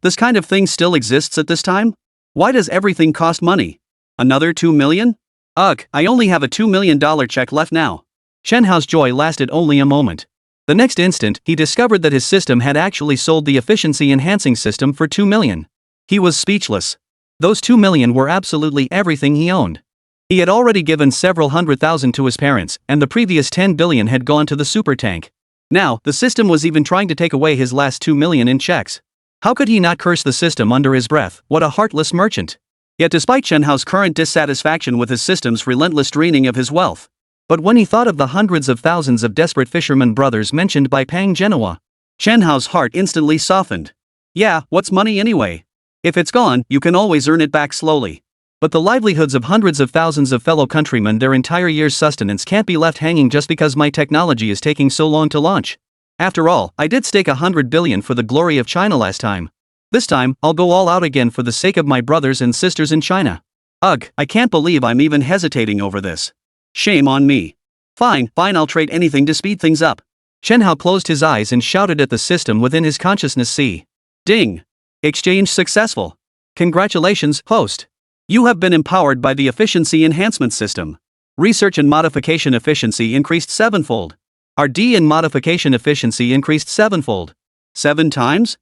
A: This kind of thing still exists at this time? Why does everything cost money? Another 2 million? Ugh, I only have a $2 million check left now. Chenhao's joy lasted only a moment. The next instant, he discovered that his system had actually sold the efficiency-enhancing system for 2 million. He was speechless. Those 2 million were absolutely everything he owned. He had already given several hundred thousand to his parents, and the previous 10 billion had gone to the super tank. Now, the system was even trying to take away his last 2 million in checks. How could he not curse the system under his breath? What a heartless merchant. Yet despite Chen Hao's current dissatisfaction with his system's relentless draining of his wealth. But when he thought of the hundreds of thousands of desperate fisherman brothers mentioned by Pang Genoa, Chen Hao's heart instantly softened. Yeah, what's money anyway? If it's gone, you can always earn it back slowly. But the livelihoods of hundreds of thousands of fellow countrymen, their entire year's sustenance can't be left hanging just because my technology is taking so long to launch. After all, I did stake 100 billion for the glory of China last time. This time, I'll go all out again for the sake of my brothers and sisters in China. Ugh, I can't believe I'm even hesitating over this. Shame on me. Fine, I'll trade anything to speed things up. Chen Hao closed his eyes and shouted at the system within his consciousness. See. Ding. Exchange successful. Congratulations, host. You have been empowered by the efficiency enhancement system. Research and modification efficiency increased 7-fold. R&D and modification efficiency increased 7-fold. 7 times?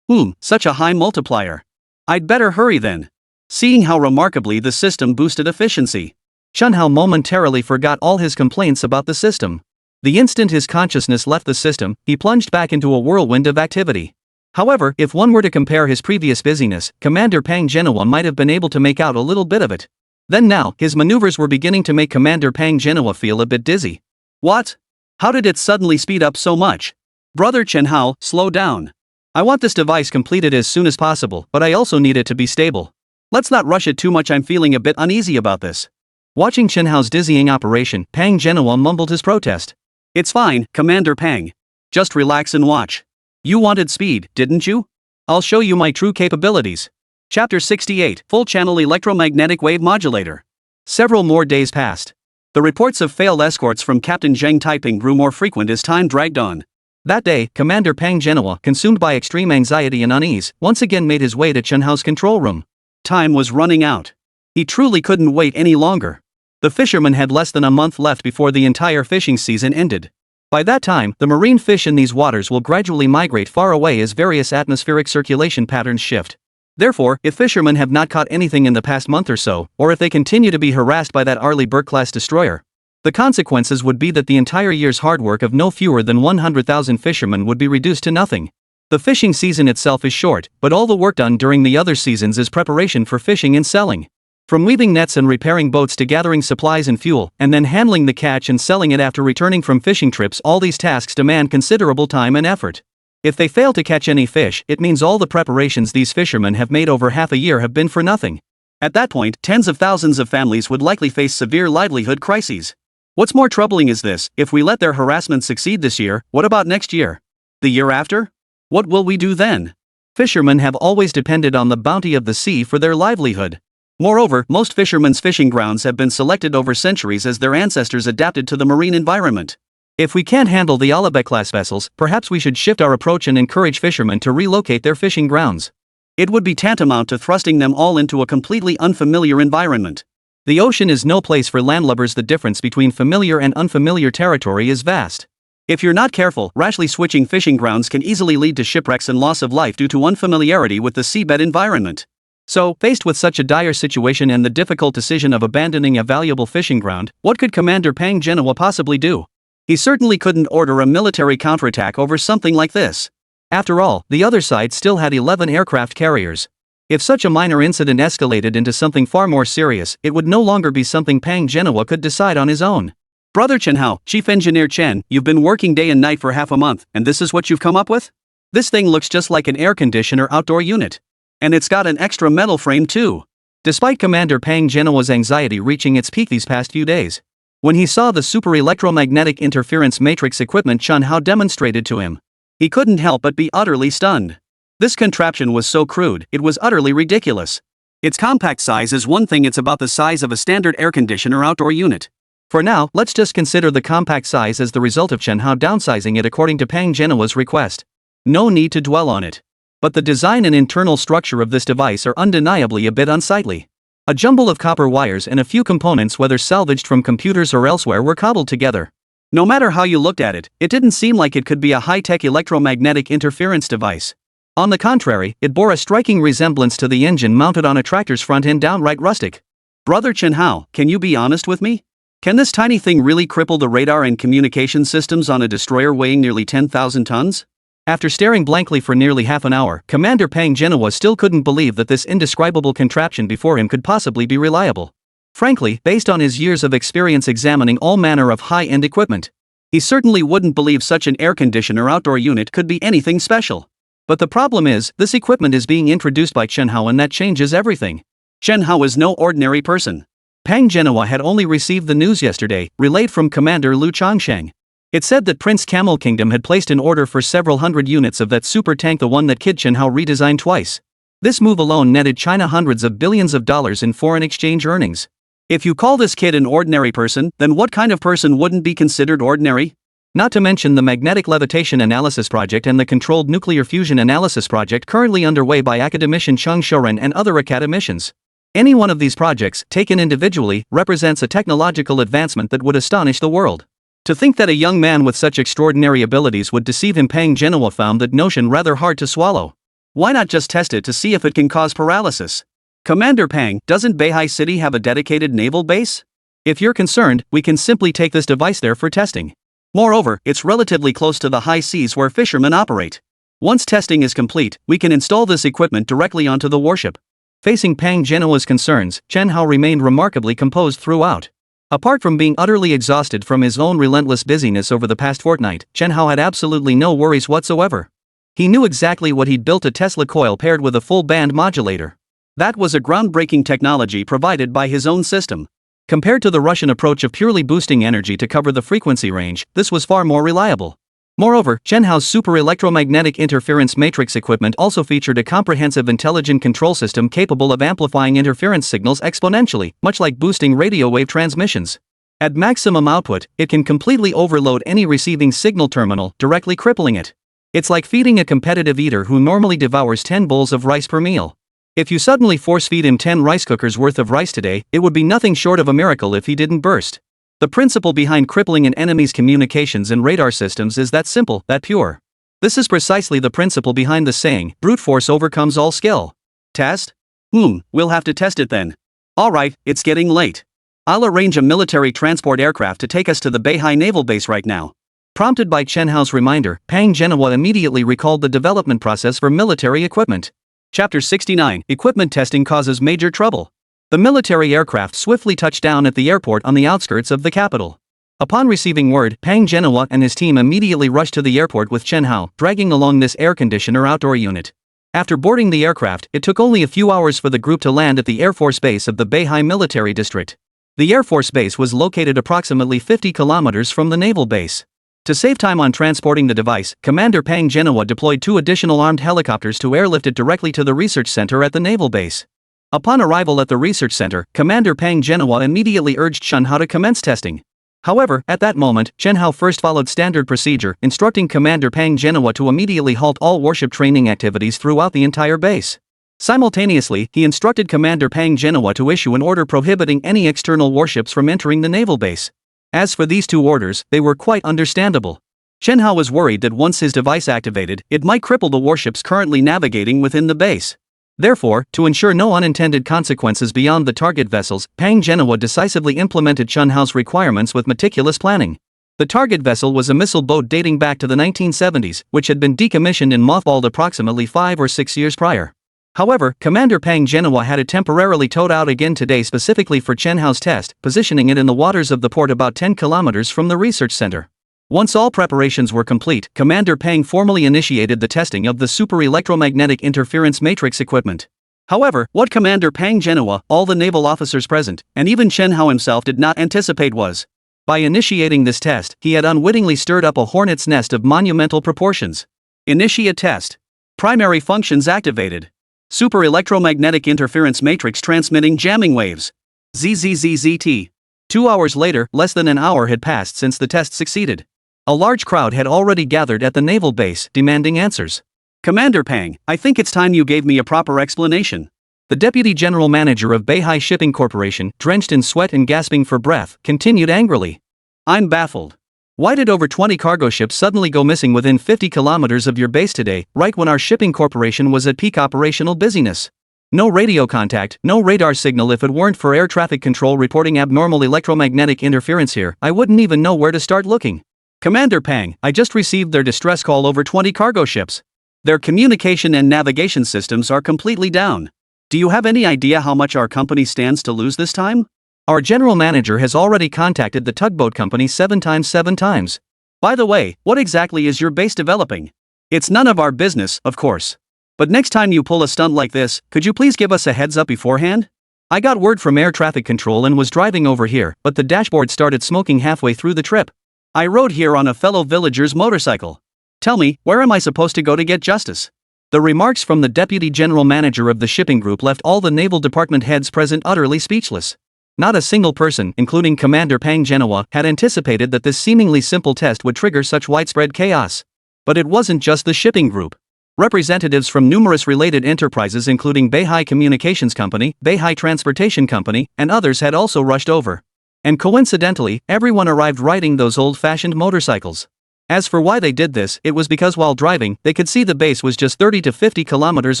A: Such a high multiplier. I'd better hurry then. Seeing how remarkably the system boosted efficiency, Chen Hao momentarily forgot all his complaints about the system. The instant his consciousness left the system, he plunged back into a whirlwind of activity. However, if one were to compare his previous busyness, Commander Pang Genoa might have been able to make out a little bit of it. Then now, his maneuvers were beginning to make Commander Pang Genoa feel a bit dizzy. What? How did it suddenly speed up so much? Brother Chen Hao, slow down. I want this device completed as soon as possible, but I also need it to be stable. Let's not rush it too much. I'm feeling a bit uneasy about this. Watching Chen Hao's dizzying operation, Pang Genoa mumbled his protest. It's fine, Commander Pang. Just relax and watch. You wanted speed, didn't you? I'll show you my true capabilities. Chapter 68, Full Channel Electromagnetic Wave Modulator. Several more days passed. The reports of failed escorts from Captain Zheng Taiping grew more frequent as time dragged on. That day, Commander Pang Genoa, consumed by extreme anxiety and unease, once again made his way to Chen Hao's control room. Time was running out. He truly couldn't wait any longer. The fishermen had less than a month left before the entire fishing season ended. By that time, the marine fish in these waters will gradually migrate far away as various atmospheric circulation patterns shift. Therefore, if fishermen have not caught anything in the past month or so, or if they continue to be harassed by that Arleigh Burke-class destroyer, the consequences would be that the entire year's hard work of no fewer than 100,000 fishermen would be reduced to nothing. The fishing season itself is short, but all the work done during the other seasons is preparation for fishing and selling. From weaving nets and repairing boats to gathering supplies and fuel, and then handling the catch and selling it after returning from fishing trips, all these tasks demand considerable time and effort. If they fail to catch any fish, it means all the preparations these fishermen have made over half a year have been for nothing. At that point, tens of thousands of families would likely face severe livelihood crises. What's more troubling is this: if we let their harassment succeed this year, what about next year? The year after? What will we do then? Fishermen have always depended on the bounty of the sea for their livelihood. Moreover, most fishermen's fishing grounds have been selected over centuries as their ancestors adapted to the marine environment. If we can't handle the Alabek-class vessels, perhaps we should shift our approach and encourage fishermen to relocate their fishing grounds. It would be tantamount to thrusting them all into a completely unfamiliar environment. The ocean is no place for landlubbers. The difference between familiar and unfamiliar territory is vast. If you're not careful, rashly switching fishing grounds can easily lead to shipwrecks and loss of life due to unfamiliarity with the seabed environment. So, faced with such a dire situation and the difficult decision of abandoning a valuable fishing ground, what could Commander Pang Genoa possibly do? He certainly couldn't order a military counterattack over something like this. After all, the other side still had 11 aircraft carriers. If such a minor incident escalated into something far more serious, it would no longer be something Pang Genoa could decide on his own. Brother Chen Hao, Chief Engineer Chen, you've been working day and night for half a month, and this is what you've come up with? This thing looks just like an air conditioner outdoor unit. And it's got an extra metal frame too. Despite Commander Pang Genoa's anxiety reaching its peak these past few days, when he saw the super electromagnetic interference matrix equipment Chen Hao demonstrated to him, he couldn't help but be utterly stunned. This contraption was so crude, it was utterly ridiculous. Its compact size is one thing, it's about the size of a standard air conditioner outdoor unit. For now, let's just consider the compact size as the result of Chen Hao downsizing it according to Pang Genoa's request. No need to dwell on it. But the design and internal structure of this device are undeniably a bit unsightly. A jumble of copper wires and a few components, whether salvaged from computers or elsewhere, were cobbled together.
B: No matter how you looked at it, it didn't seem like it could be a high-tech electromagnetic interference device. On the contrary, it bore a striking resemblance to the engine mounted on a tractor's front end, downright rustic. Brother Chen Hao, can you be honest with me? Can this tiny thing really cripple the radar and communication systems on a destroyer weighing nearly 10,000 tons? After staring blankly for nearly half an hour, Commander Pang Genoa still couldn't believe that this indescribable contraption before him could possibly be reliable. Frankly, based on his years of experience examining all manner of high-end equipment, he certainly wouldn't believe such an air conditioner outdoor unit could be anything special. But the problem is, this equipment is being introduced by Chen Hao, and that changes everything. Chen Hao is no ordinary person. Pang Genoa had only received the news yesterday, relayed from Commander Lu Changsheng. It said that Prince Camel Kingdom had placed an order for several hundred units of that super tank, the one that Kid Chen Hao redesigned twice. This move alone netted China hundreds of billions of dollars in foreign exchange earnings. If you call this kid an ordinary person, then what kind of person wouldn't be considered ordinary? Not to mention the magnetic levitation analysis project and the controlled nuclear fusion analysis project currently underway by academician Cheng Shouren and other academicians. Any one of these projects, taken individually, represents a technological advancement that would astonish the world. To think that a young man with such extraordinary abilities would deceive him, Pang Genoa found that notion rather hard to swallow. Why not just test it to see if it can cause paralysis? Commander Pang, doesn't Beihai City have a dedicated naval base? If you're concerned, we can simply take this device there for testing. Moreover, it's relatively close to the high seas where fishermen operate. Once testing is complete, we can install this equipment directly onto the warship. Facing Pang Genoa's concerns, Chen Hao remained remarkably composed throughout. Apart from being utterly exhausted from his own relentless busyness over the past fortnight, Chen Hao had absolutely no worries whatsoever. He knew exactly what he'd built: a Tesla coil paired with a full band modulator. That was a groundbreaking technology provided by his own system. Compared to the Russian approach of purely boosting energy to cover the frequency range, this was far more reliable. Moreover, Chen Hao's super electromagnetic interference matrix equipment also featured a comprehensive intelligent control system capable of amplifying interference signals exponentially, much like boosting radio wave transmissions. At maximum output, it can completely overload any receiving signal terminal, directly crippling it. It's like feeding a competitive eater who normally devours 10 bowls of rice per meal. If you suddenly force-feed him 10 rice cookers worth of rice today, it would be nothing short of a miracle if he didn't burst. The principle behind crippling an enemy's communications and radar systems is that simple, that pure. This is precisely the principle behind the saying, brute force overcomes all skill. Test? We'll have to test it then. Alright, it's getting late. I'll arrange a military transport aircraft to take us to the Beihai Naval Base right now. Prompted by Chen Hao's reminder, Pang Genoa immediately recalled the development process for military equipment. Chapter 69, Equipment Testing Causes Major Trouble. The military aircraft swiftly touched down at the airport on the outskirts of the capital. Upon receiving word, Pang Genoa and his team immediately rushed to the airport with Chen Hao, dragging along this air conditioner outdoor unit. After boarding the aircraft, it took only a few hours for the group to land at the Air Force Base of the Beihai Military District. The Air Force Base was located approximately 50 kilometers from the naval base. To save time on transporting the device, Commander Pang Genoa deployed 2 additional armed helicopters to airlift it directly to the research center at the naval base. Upon arrival at the research center, Commander Pang Genoa immediately urged Chen Hao to commence testing. However, at that moment, Chen Hao first followed standard procedure, instructing Commander Pang Genoa to immediately halt all warship training activities throughout the entire base. Simultaneously, he instructed Commander Pang Genoa to issue an order prohibiting any external warships from entering the naval base. As for these 2 orders, they were quite understandable. Chen Hao was worried that once his device activated, it might cripple the warships currently navigating within the base. Therefore, to ensure no unintended consequences beyond the target vessels, Pang Genoa decisively implemented Chen Hao's requirements with meticulous planning. The target vessel was a missile boat dating back to the 1970s, which had been decommissioned and mothballed approximately 5 or 6 years prior. However, Commander Pang Genoa had it temporarily towed out again today specifically for Chen Hao's test, positioning it in the waters of the port about 10 kilometers from the research center. Once all preparations were complete, Commander Pang formally initiated the testing of the super electromagnetic interference matrix equipment. However, what Commander Pang Genoa, all the naval officers present, and even Chen Hao himself did not anticipate was, by initiating this test, he had unwittingly stirred up a hornet's nest of monumental proportions. Initiate test. Primary functions activated. Super electromagnetic interference matrix transmitting jamming waves. ZZZZT. 2 hours later, less than an hour had passed since the test succeeded. A large crowd had already gathered at the naval base, demanding answers. Commander Pang, I think it's time you gave me a proper explanation. The deputy general manager of Beihai Shipping Corporation, drenched in sweat and gasping for breath, continued angrily. I'm baffled.
A: Why did over 20 cargo ships suddenly go missing within 50 kilometers of your base today, right when our shipping corporation was at peak operational busyness? No radio contact, no radar signal. If it weren't for air traffic control reporting abnormal electromagnetic interference here, I wouldn't even know where to start looking. Commander Pang, I just received their distress call over 20 cargo ships. Their communication and navigation systems are completely down. Do you have any idea how much our company stands to lose this time? Our general manager has already contacted the tugboat company 7 times. By the way, what exactly is your base developing? It's none of our business, of course. But next time you pull a stunt like this, could you please give us a heads up beforehand? I got word from air traffic control and was driving over here, but the dashboard started smoking halfway through the trip. I rode here on a fellow villager's motorcycle. Tell me, where am I supposed to go to get justice? The remarks from the deputy general manager of the shipping group left all the naval department heads present utterly speechless. Not a single person, including Commander Pang Genoa, had anticipated that this seemingly simple test would trigger such widespread chaos. But it wasn't just the shipping group. Representatives from numerous related enterprises including Beihai Communications Company, Beihai Transportation Company, and others had also rushed over. And coincidentally, everyone arrived riding those old-fashioned motorcycles. As for why they did this, it was because while driving, they could see the base was just 30 to 50 kilometers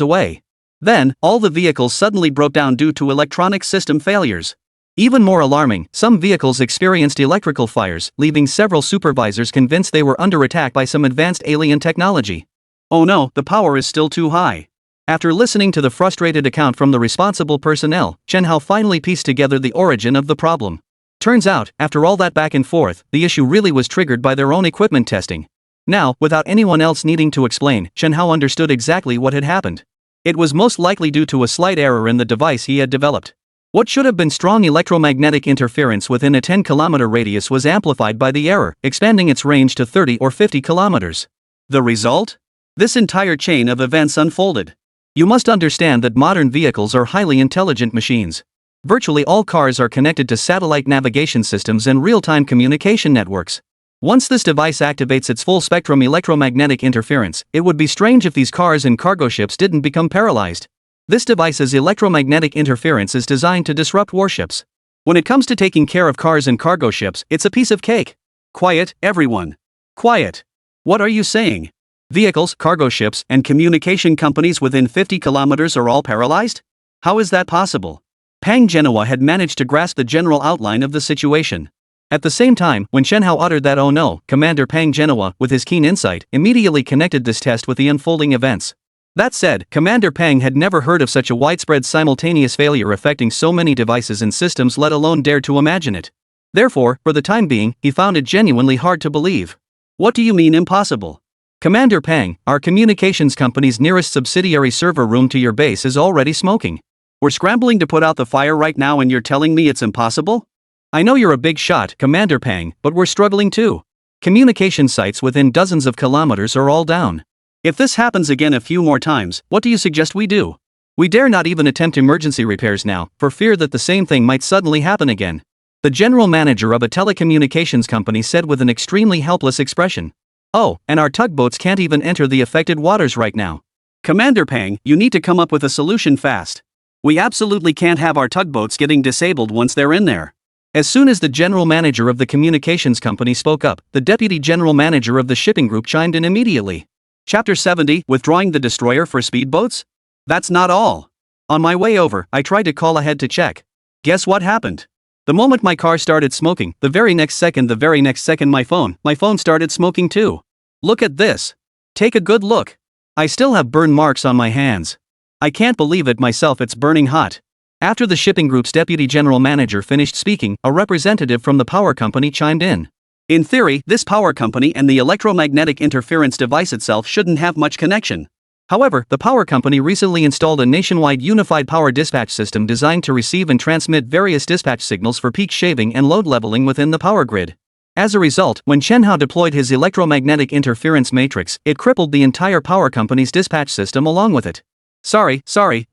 A: away. Then, all the vehicles suddenly broke down due to electronic system failures. Even more alarming, some vehicles experienced electrical fires, leaving several supervisors convinced they were under attack by some advanced alien technology. Oh no, the power is still too high. After listening to the frustrated account from the responsible personnel, Chen Hao finally pieced together the origin of the problem. Turns out, after all that back and forth, the issue really was triggered by their own equipment testing. Now, without anyone else needing to explain, Chen Hao understood exactly what had happened. It was most likely due to a slight error in the device he had developed. What should have been strong electromagnetic interference within a 10-kilometer radius was amplified by the error, expanding its range to 30 or 50 kilometers. The result? This entire chain of events unfolded. You must understand that modern vehicles are highly intelligent machines. Virtually all cars are connected to satellite navigation systems and real-time communication networks. Once this device activates its full-spectrum electromagnetic interference, it would be strange if these cars and cargo ships didn't become paralyzed. This device's electromagnetic interference is designed to disrupt warships. When it comes to taking care of cars and cargo ships, it's a piece of cake. Quiet, everyone. Quiet. What are you saying? Vehicles, cargo ships, and communication companies within 50 kilometers are all paralyzed? How is that possible? Pang Genoa had managed to grasp the general outline of the situation. At the same time, when Chen Hao uttered that "oh no," Commander Pang Genoa, with his keen insight, immediately connected this test with the unfolding events. That said, Commander Pang had never heard of such a widespread simultaneous failure affecting so many devices and systems, let alone dared to imagine it. Therefore, for the time being, he found it genuinely hard to believe. What do you mean impossible? Commander Pang, our communications company's nearest subsidiary server room to your base is already smoking. We're scrambling to put out the fire right now and you're telling me it's impossible? I know you're a big shot, Commander Pang, but we're struggling too. Communication sites within dozens of kilometers are all down. If this happens again a few more times, what do you suggest we do? We dare not even attempt emergency repairs now, for fear that the same thing might suddenly happen again. The general manager of a telecommunications company said with an extremely helpless expression. Oh, and our tugboats can't even enter the affected waters right now. Commander Pang, you need to come up with a solution fast. We absolutely can't have our tugboats getting disabled once they're in there. As soon as the general manager of the communications company spoke up, the deputy general manager of the shipping group chimed in immediately. Chapter 70, Withdrawing the Destroyer for Speedboats? That's not all. On my way over, I tried to call ahead to check. Guess what happened? The moment my car started smoking, the very next second my phone started smoking too. Look at this. Take a good look. I still have burn marks on my hands. I can't believe it myself, it's burning hot. After the shipping group's deputy general manager finished speaking, a representative from the power company chimed in. In theory, this power company and the electromagnetic interference device itself shouldn't have much connection. However, the power company recently installed a nationwide unified power dispatch system designed to receive and transmit various dispatch signals for peak shaving and load leveling within the power grid. As a result, when Chen Hao deployed his electromagnetic interference matrix, it crippled the entire power company's dispatch system along with it. Sorry,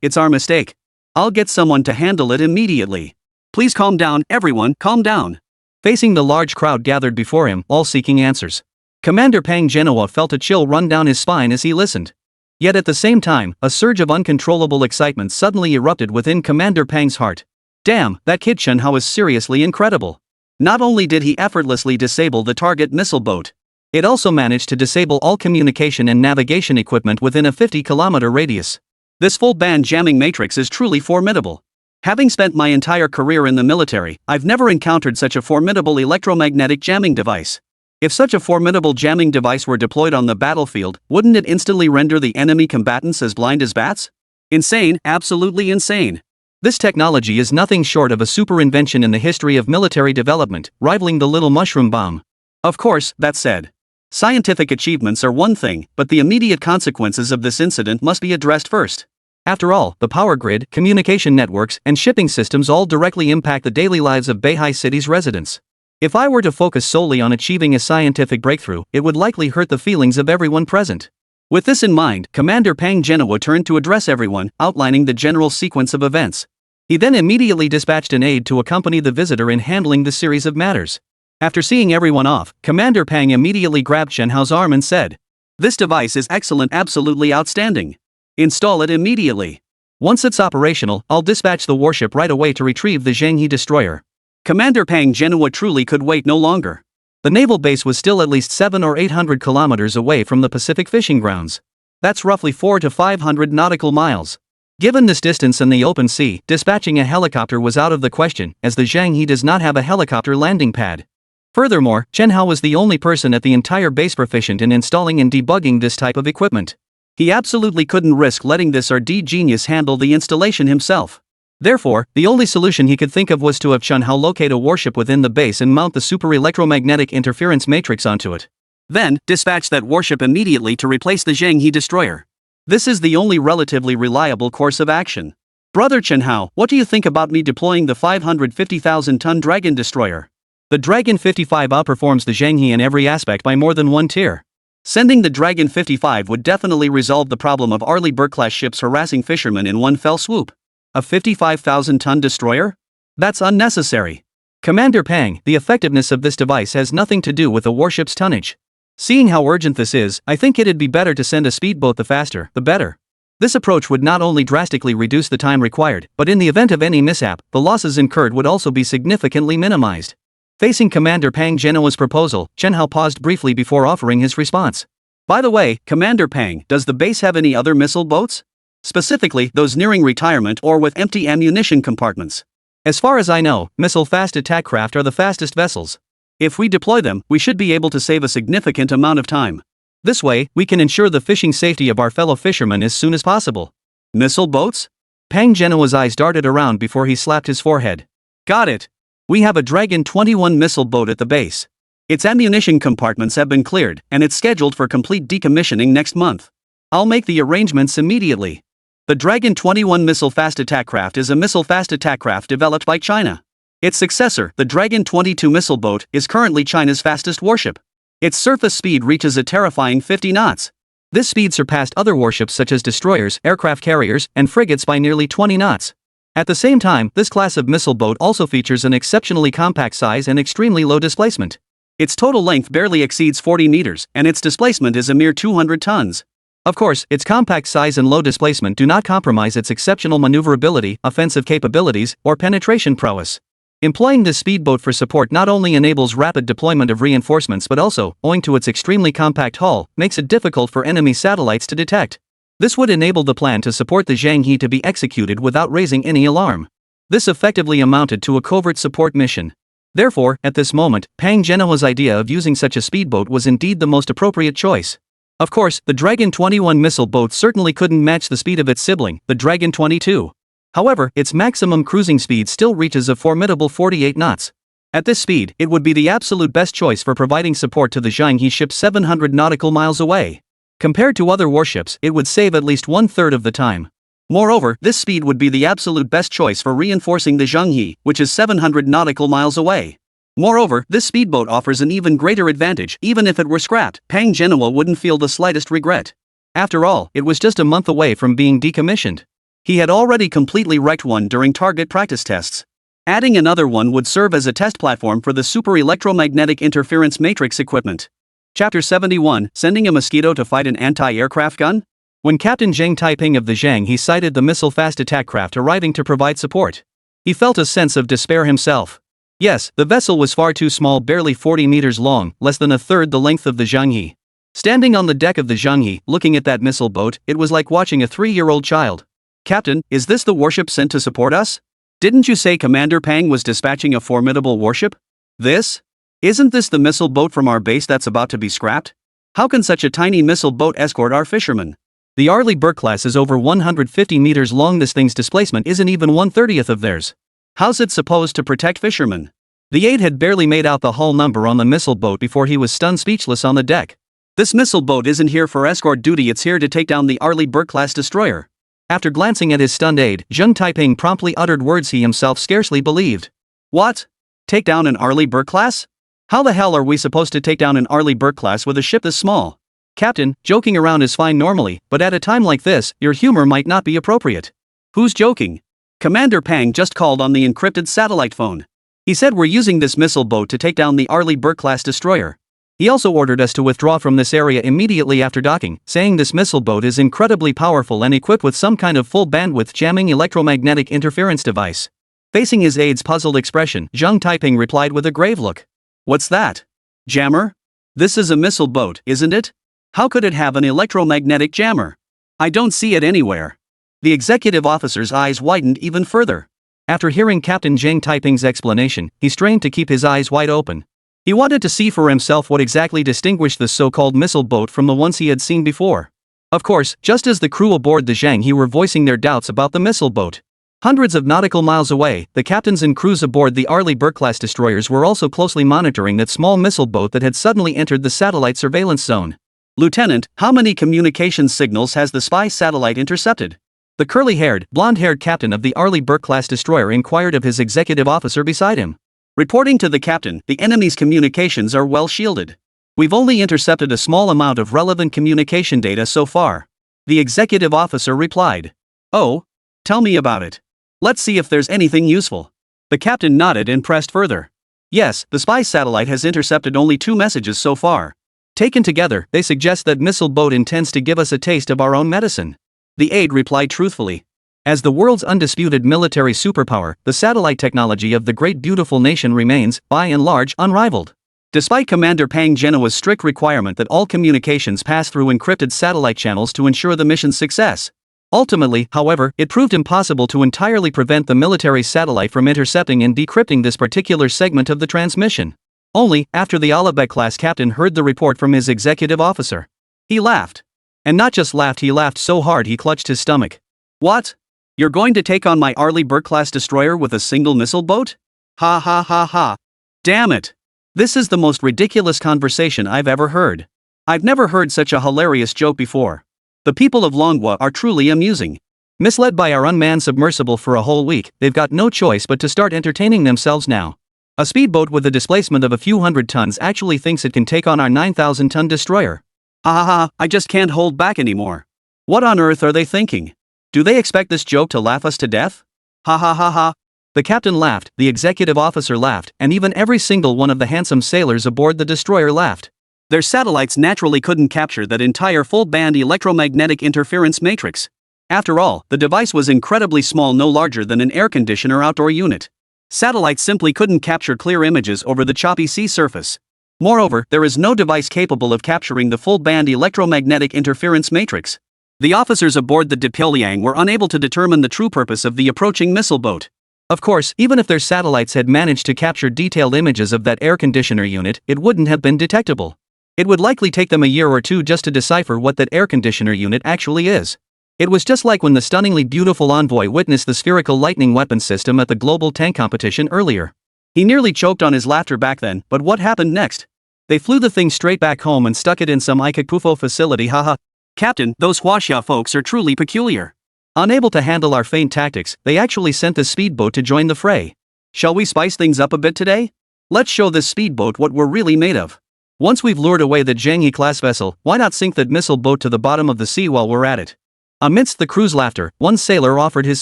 A: it's our mistake. I'll get someone to handle it immediately. Please calm down, everyone, calm down. Facing the large crowd gathered before him, all seeking answers, Commander Pang Genoa felt a chill run down his spine as he listened. Yet at the same time, a surge of uncontrollable excitement suddenly erupted within Commander Pang's heart. Damn, that kid Chen Hao is seriously incredible.
B: Not only did he effortlessly disable the target missile boat,
A: it also managed to disable all communication and navigation equipment within a 50-kilometer radius.
B: This full band jamming matrix is truly formidable. Having spent my entire career in the military, I've never encountered such a formidable electromagnetic jamming device. If such a formidable jamming device were deployed on the battlefield, wouldn't it instantly render the enemy combatants as blind as bats? Insane, absolutely insane.
A: This technology is nothing short of a super invention in the history of military development, rivaling the little mushroom bomb.
B: Of course, that said, scientific achievements are one thing, but the immediate consequences of this incident must be addressed first.
A: After all, the power grid, communication networks, and shipping systems all directly impact the daily lives of Beihai City's residents. If I were to focus solely on achieving a scientific breakthrough, it would likely hurt the feelings of everyone present.
B: With this in mind, Commander Pang Genoa turned to address everyone, outlining the general sequence of events.
A: He then immediately dispatched an aide to accompany the visitor in handling the series of matters. After seeing everyone off, Commander Pang immediately grabbed Chen Hao's arm and said,
B: "This device is excellent, absolutely outstanding. Install it immediately.
A: Once it's operational, I'll dispatch the warship right away to retrieve the Zhanghe destroyer."
B: Commander Pang Genoa truly could wait no longer.
A: The naval base was still at least 700 or 800 kilometers away from the Pacific fishing grounds. That's roughly 400 to 500 nautical miles. Given this distance and the open sea, dispatching a helicopter was out of the question, as the Zhanghe does not have a helicopter landing pad. Furthermore, Chen Hao was the only person at the entire base proficient in installing and debugging this type of equipment.
B: He absolutely couldn't risk letting this RD genius handle the installation himself.
A: Therefore, the only solution he could think of was to have Chen Hao locate a warship within the base and mount the super electromagnetic interference matrix onto it.
B: Then, dispatch that warship immediately to replace the Zhanghe destroyer. This is the only relatively reliable course of action. Brother Chen Hao, what do you think about me deploying the 550,000-ton Dragon destroyer?
A: The Dragon 55 outperforms the Zhanghe in every aspect by more than one tier.
B: Sending the Dragon 55 would definitely resolve the problem of Arleigh Burke-class ships harassing fishermen in one fell swoop. A 55,000-ton destroyer? That's unnecessary.
A: Commander Pang, the effectiveness of this device has nothing to do with the warship's tonnage. Seeing how urgent this is, I think it'd be better to send a speedboat. The faster, the better. This approach would not only drastically reduce the time required, but in the event of any mishap, the losses incurred would also be significantly minimized. Facing Commander Pang Genoa's proposal, Chen Hao paused briefly before offering his response.
B: By the way, Commander Pang, does the base have any other missile boats? Specifically, those nearing retirement or with empty ammunition compartments?
A: As far as I know, missile fast attack craft are the fastest vessels.
B: If we deploy them, we should be able to save a significant amount of time.
A: This way, we can ensure the fishing safety of our fellow fishermen as soon as possible.
B: Missile boats?
A: Pang Genoa's eyes darted around before he slapped his forehead.
B: Got it. We have a Dragon 21 missile boat at the base. Its ammunition compartments have been cleared, and it's scheduled for complete decommissioning next month. I'll make the arrangements immediately. The Dragon 21 missile fast attack craft is a missile fast attack craft developed by China. Its successor, the Dragon 22 missile boat, is currently China's fastest warship. Its surface speed reaches a terrifying 50 knots.
A: This speed surpassed other warships such as destroyers, aircraft carriers, and frigates by nearly 20 knots. At the same time, this class of missile boat also features an exceptionally compact size and extremely low displacement. Its total length barely exceeds 40 meters, and its displacement is a mere 200 tons. Of course, its compact size and low displacement do not compromise its exceptional maneuverability, offensive capabilities, or penetration prowess. Employing this speedboat for support not only enables rapid deployment of reinforcements but also, owing to its extremely compact hull, makes it difficult for enemy satellites to detect. This would enable the plan to support the Zhanghe to be executed without raising any alarm. This effectively amounted to a covert support mission. Therefore, at this moment, Pang Genoa's idea of using such a speedboat was indeed the most appropriate choice. Of course, the Dragon 21 missile boat certainly couldn't match the speed of its sibling, the Dragon 22. However, its maximum cruising speed still reaches a formidable 48 knots. At this speed, it would be the absolute best choice for providing support to the Zhanghe ship 700 nautical miles away. Compared to other warships, it would save at least one-third of the time. Moreover, this speed would be the absolute best choice for reinforcing the Zhanghe, which is 700 nautical miles away. Moreover, this speedboat offers an even greater advantage. Even if it were scrapped, Pang Genoa wouldn't feel the slightest regret. After all, it was just a month away from being decommissioned. He had already completely wrecked one during target practice tests. Adding another one would serve as a test platform for the super electromagnetic interference matrix equipment. Chapter 71, Sending a Mosquito to Fight an Anti-Aircraft Gun? When Captain Zheng Taiping of the Zhanghe sighted the missile fast attack craft arriving to provide support, he felt a sense of despair himself. Yes, the vessel was far too small, barely 40 meters long, less than a third the length of the Zhanghe. Standing on the deck of the Zhanghe, looking at that missile boat, it was like watching a 3-year-old child. Captain, is this the warship sent to support us? Didn't you say Commander Pang was dispatching a formidable warship? Isn't this the missile boat from our base that's about to be scrapped? How can such a tiny missile boat escort our fishermen? The Arleigh Burke class is over 150 meters long. This thing's displacement isn't even 1/30th of theirs. How's it supposed to protect fishermen? The aide had barely made out the hull number on the missile boat before he was stunned speechless on the deck. This missile boat isn't here for escort duty, it's here to take down the Arleigh Burke class destroyer. After glancing at his stunned aide, Zheng Taiping promptly uttered words he himself scarcely believed. What? Take down an Arleigh Burke class? How the hell are we supposed to take down an Arleigh Burke class with a ship this small? Captain, joking around is fine normally, but at a time like this, your humor might not be appropriate. Who's joking? Commander Pang just called on the encrypted satellite phone. He said we're using this missile boat to take down the Arleigh Burke class destroyer. He also ordered us to withdraw from this area immediately after docking, saying this missile boat is incredibly powerful and equipped with some kind of full bandwidth jamming electromagnetic interference device. Facing his aide's puzzled expression, Zheng Taiping replied with a grave look. What's that? Jammer? This is a missile boat, isn't it? How could it have an electromagnetic jammer? I don't see it anywhere. The executive officer's eyes widened even further. After hearing Captain Zheng Taiping's explanation, he strained to keep his eyes wide open. He wanted to see for himself what exactly distinguished this so-called missile boat from the ones he had seen before. Of course, just as the crew aboard the Zhanghe were voicing their doubts about the missile boat. Hundreds of nautical miles away, the captains and crews aboard the Arleigh Burke class destroyers were also closely monitoring that small missile boat that had suddenly entered the satellite surveillance zone. Lieutenant, how many communications signals has the spy satellite intercepted? The curly-haired, blonde-haired captain of the Arleigh Burke class destroyer inquired of his executive officer beside him. Reporting to the captain, the enemy's communications are well shielded. We've only intercepted a small amount of relevant communication data so far. The executive officer replied. Oh? Tell me about it. Let's see if there's anything useful. The captain nodded and pressed further. Yes, the spy satellite has intercepted only 2 messages so far. Taken together, they suggest that missile boat intends to give us a taste of our own medicine. The aide replied truthfully. As the world's undisputed military superpower, the satellite technology of the great beautiful nation remains, by and large, unrivaled. Despite Commander Pang Genoa's strict requirement that all communications pass through encrypted satellite channels to ensure the mission's success. Ultimately, however, it proved impossible to entirely prevent the military's satellite from intercepting and decrypting this particular segment of the transmission. Only, after the Alabek-class captain heard the report from his executive officer. He laughed. And not just laughed, he laughed so hard he clutched his stomach. What? You're going to take on my Arleigh Burke-class destroyer with a single missile boat? Ha ha ha ha. Damn it. This is the most ridiculous conversation I've ever heard. I've never heard such a hilarious joke before. The people of Longwa are truly amusing. Misled by our unmanned submersible for a whole week, they've got no choice but to start entertaining themselves now. A speedboat with a displacement of a few hundred tons actually thinks it can take on our 9,000-ton destroyer. Ha ha ha, I just can't hold back anymore. What on earth are they thinking? Do they expect this joke to laugh us to death? Ha ha ha ha. The captain laughed, the executive officer laughed, and even every single one of the handsome sailors aboard the destroyer laughed. Their satellites naturally couldn't capture that entire full-band electromagnetic interference matrix. After all, the device was incredibly small, no larger than an air conditioner outdoor unit. Satellites simply couldn't capture clear images over the choppy sea surface. Moreover, there is no device capable of capturing the full-band electromagnetic interference matrix. The officers aboard the Dipyoliang were unable to determine the true purpose of the approaching missile boat. Of course, even if their satellites had managed to capture detailed images of that air conditioner unit, it wouldn't have been detectable. It would likely take them a year or two just to decipher what that air conditioner unit actually is. It was just like when the stunningly beautiful envoy witnessed the spherical lightning weapon system at the global tank competition earlier. He nearly choked on his laughter back then, but what happened next? They flew the thing straight back home and stuck it in some Ikakpufo facility, haha. Captain, those Huaxia folks are truly peculiar. Unable to handle our feint tactics, they actually sent the speedboat to join the fray. Shall we spice things up a bit today? Let's show this speedboat what we're really made of. Once we've lured away the Zhanghe-class vessel, why not sink that missile boat to the bottom of the sea while we're at it? Amidst the crew's laughter, one sailor offered his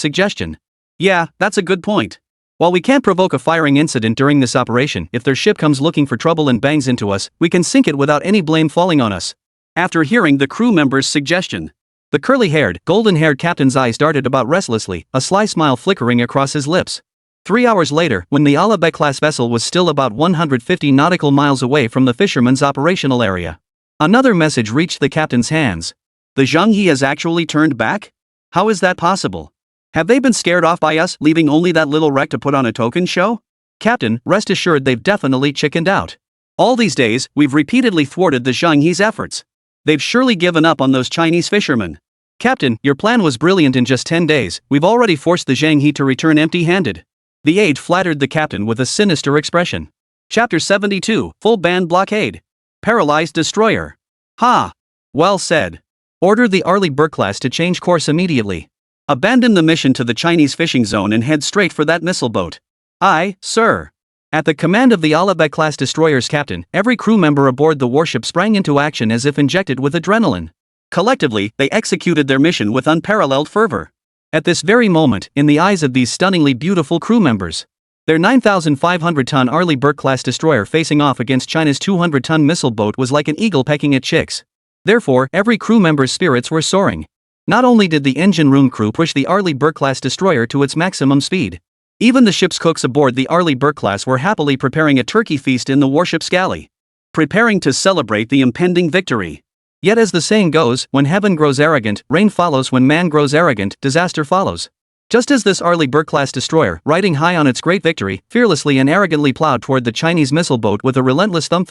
A: suggestion. Yeah, that's a good point. While we can't provoke a firing incident during this operation, if their ship comes looking for trouble and bangs into us, we can sink it without any blame falling on us. After hearing the crew member's suggestion, the curly-haired, golden-haired captain's eyes darted about restlessly, a sly smile flickering across his lips. 3 hours later, when the Alabek-class vessel was still about 150 nautical miles away from the fisherman's operational area, another message reached the captain's hands.
B: The Zhanghe has actually turned back? How is that possible? Have they been scared off by us, leaving only that little wreck to put on a token show?
A: Captain, rest assured they've definitely chickened out.
B: All these days, we've repeatedly thwarted the Zhanghe's efforts. They've surely given up on those Chinese fishermen.
A: Captain, your plan was brilliant. In just 10 days, we've already forced the Zhanghe to return empty-handed. The aide flattered the captain with a sinister expression.
B: Chapter 72, Full Band Blockade. Paralyzed Destroyer. Ha! Well said.
A: Order the Arleigh Burke-class to change course immediately.
B: Abandon the mission to the Chinese fishing zone and head straight for that missile boat. Aye, sir.
A: At the command of the Alabek-class destroyer's captain, every crew member aboard the warship sprang into action as if injected with adrenaline.
B: Collectively, they executed their mission with unparalleled fervor.
A: At this very moment, in the eyes of these stunningly beautiful crew members, their 9,500-ton Arleigh Burke-class destroyer facing off against China's 200-ton missile boat was like an eagle pecking at chicks. Therefore, every crew member's spirits were soaring. Not only did the engine room crew push the Arleigh Burke-class destroyer to its maximum speed, even the ship's cooks aboard the Arleigh Burke-class were happily preparing a turkey feast in the warship's galley, preparing to celebrate the impending victory. Yet as the saying goes, when heaven grows arrogant, rain follows. When man grows arrogant, disaster follows. Just as this Arleigh Burke-class destroyer, riding high on its great victory, fearlessly and arrogantly plowed toward the Chinese missile boat with a relentless thump,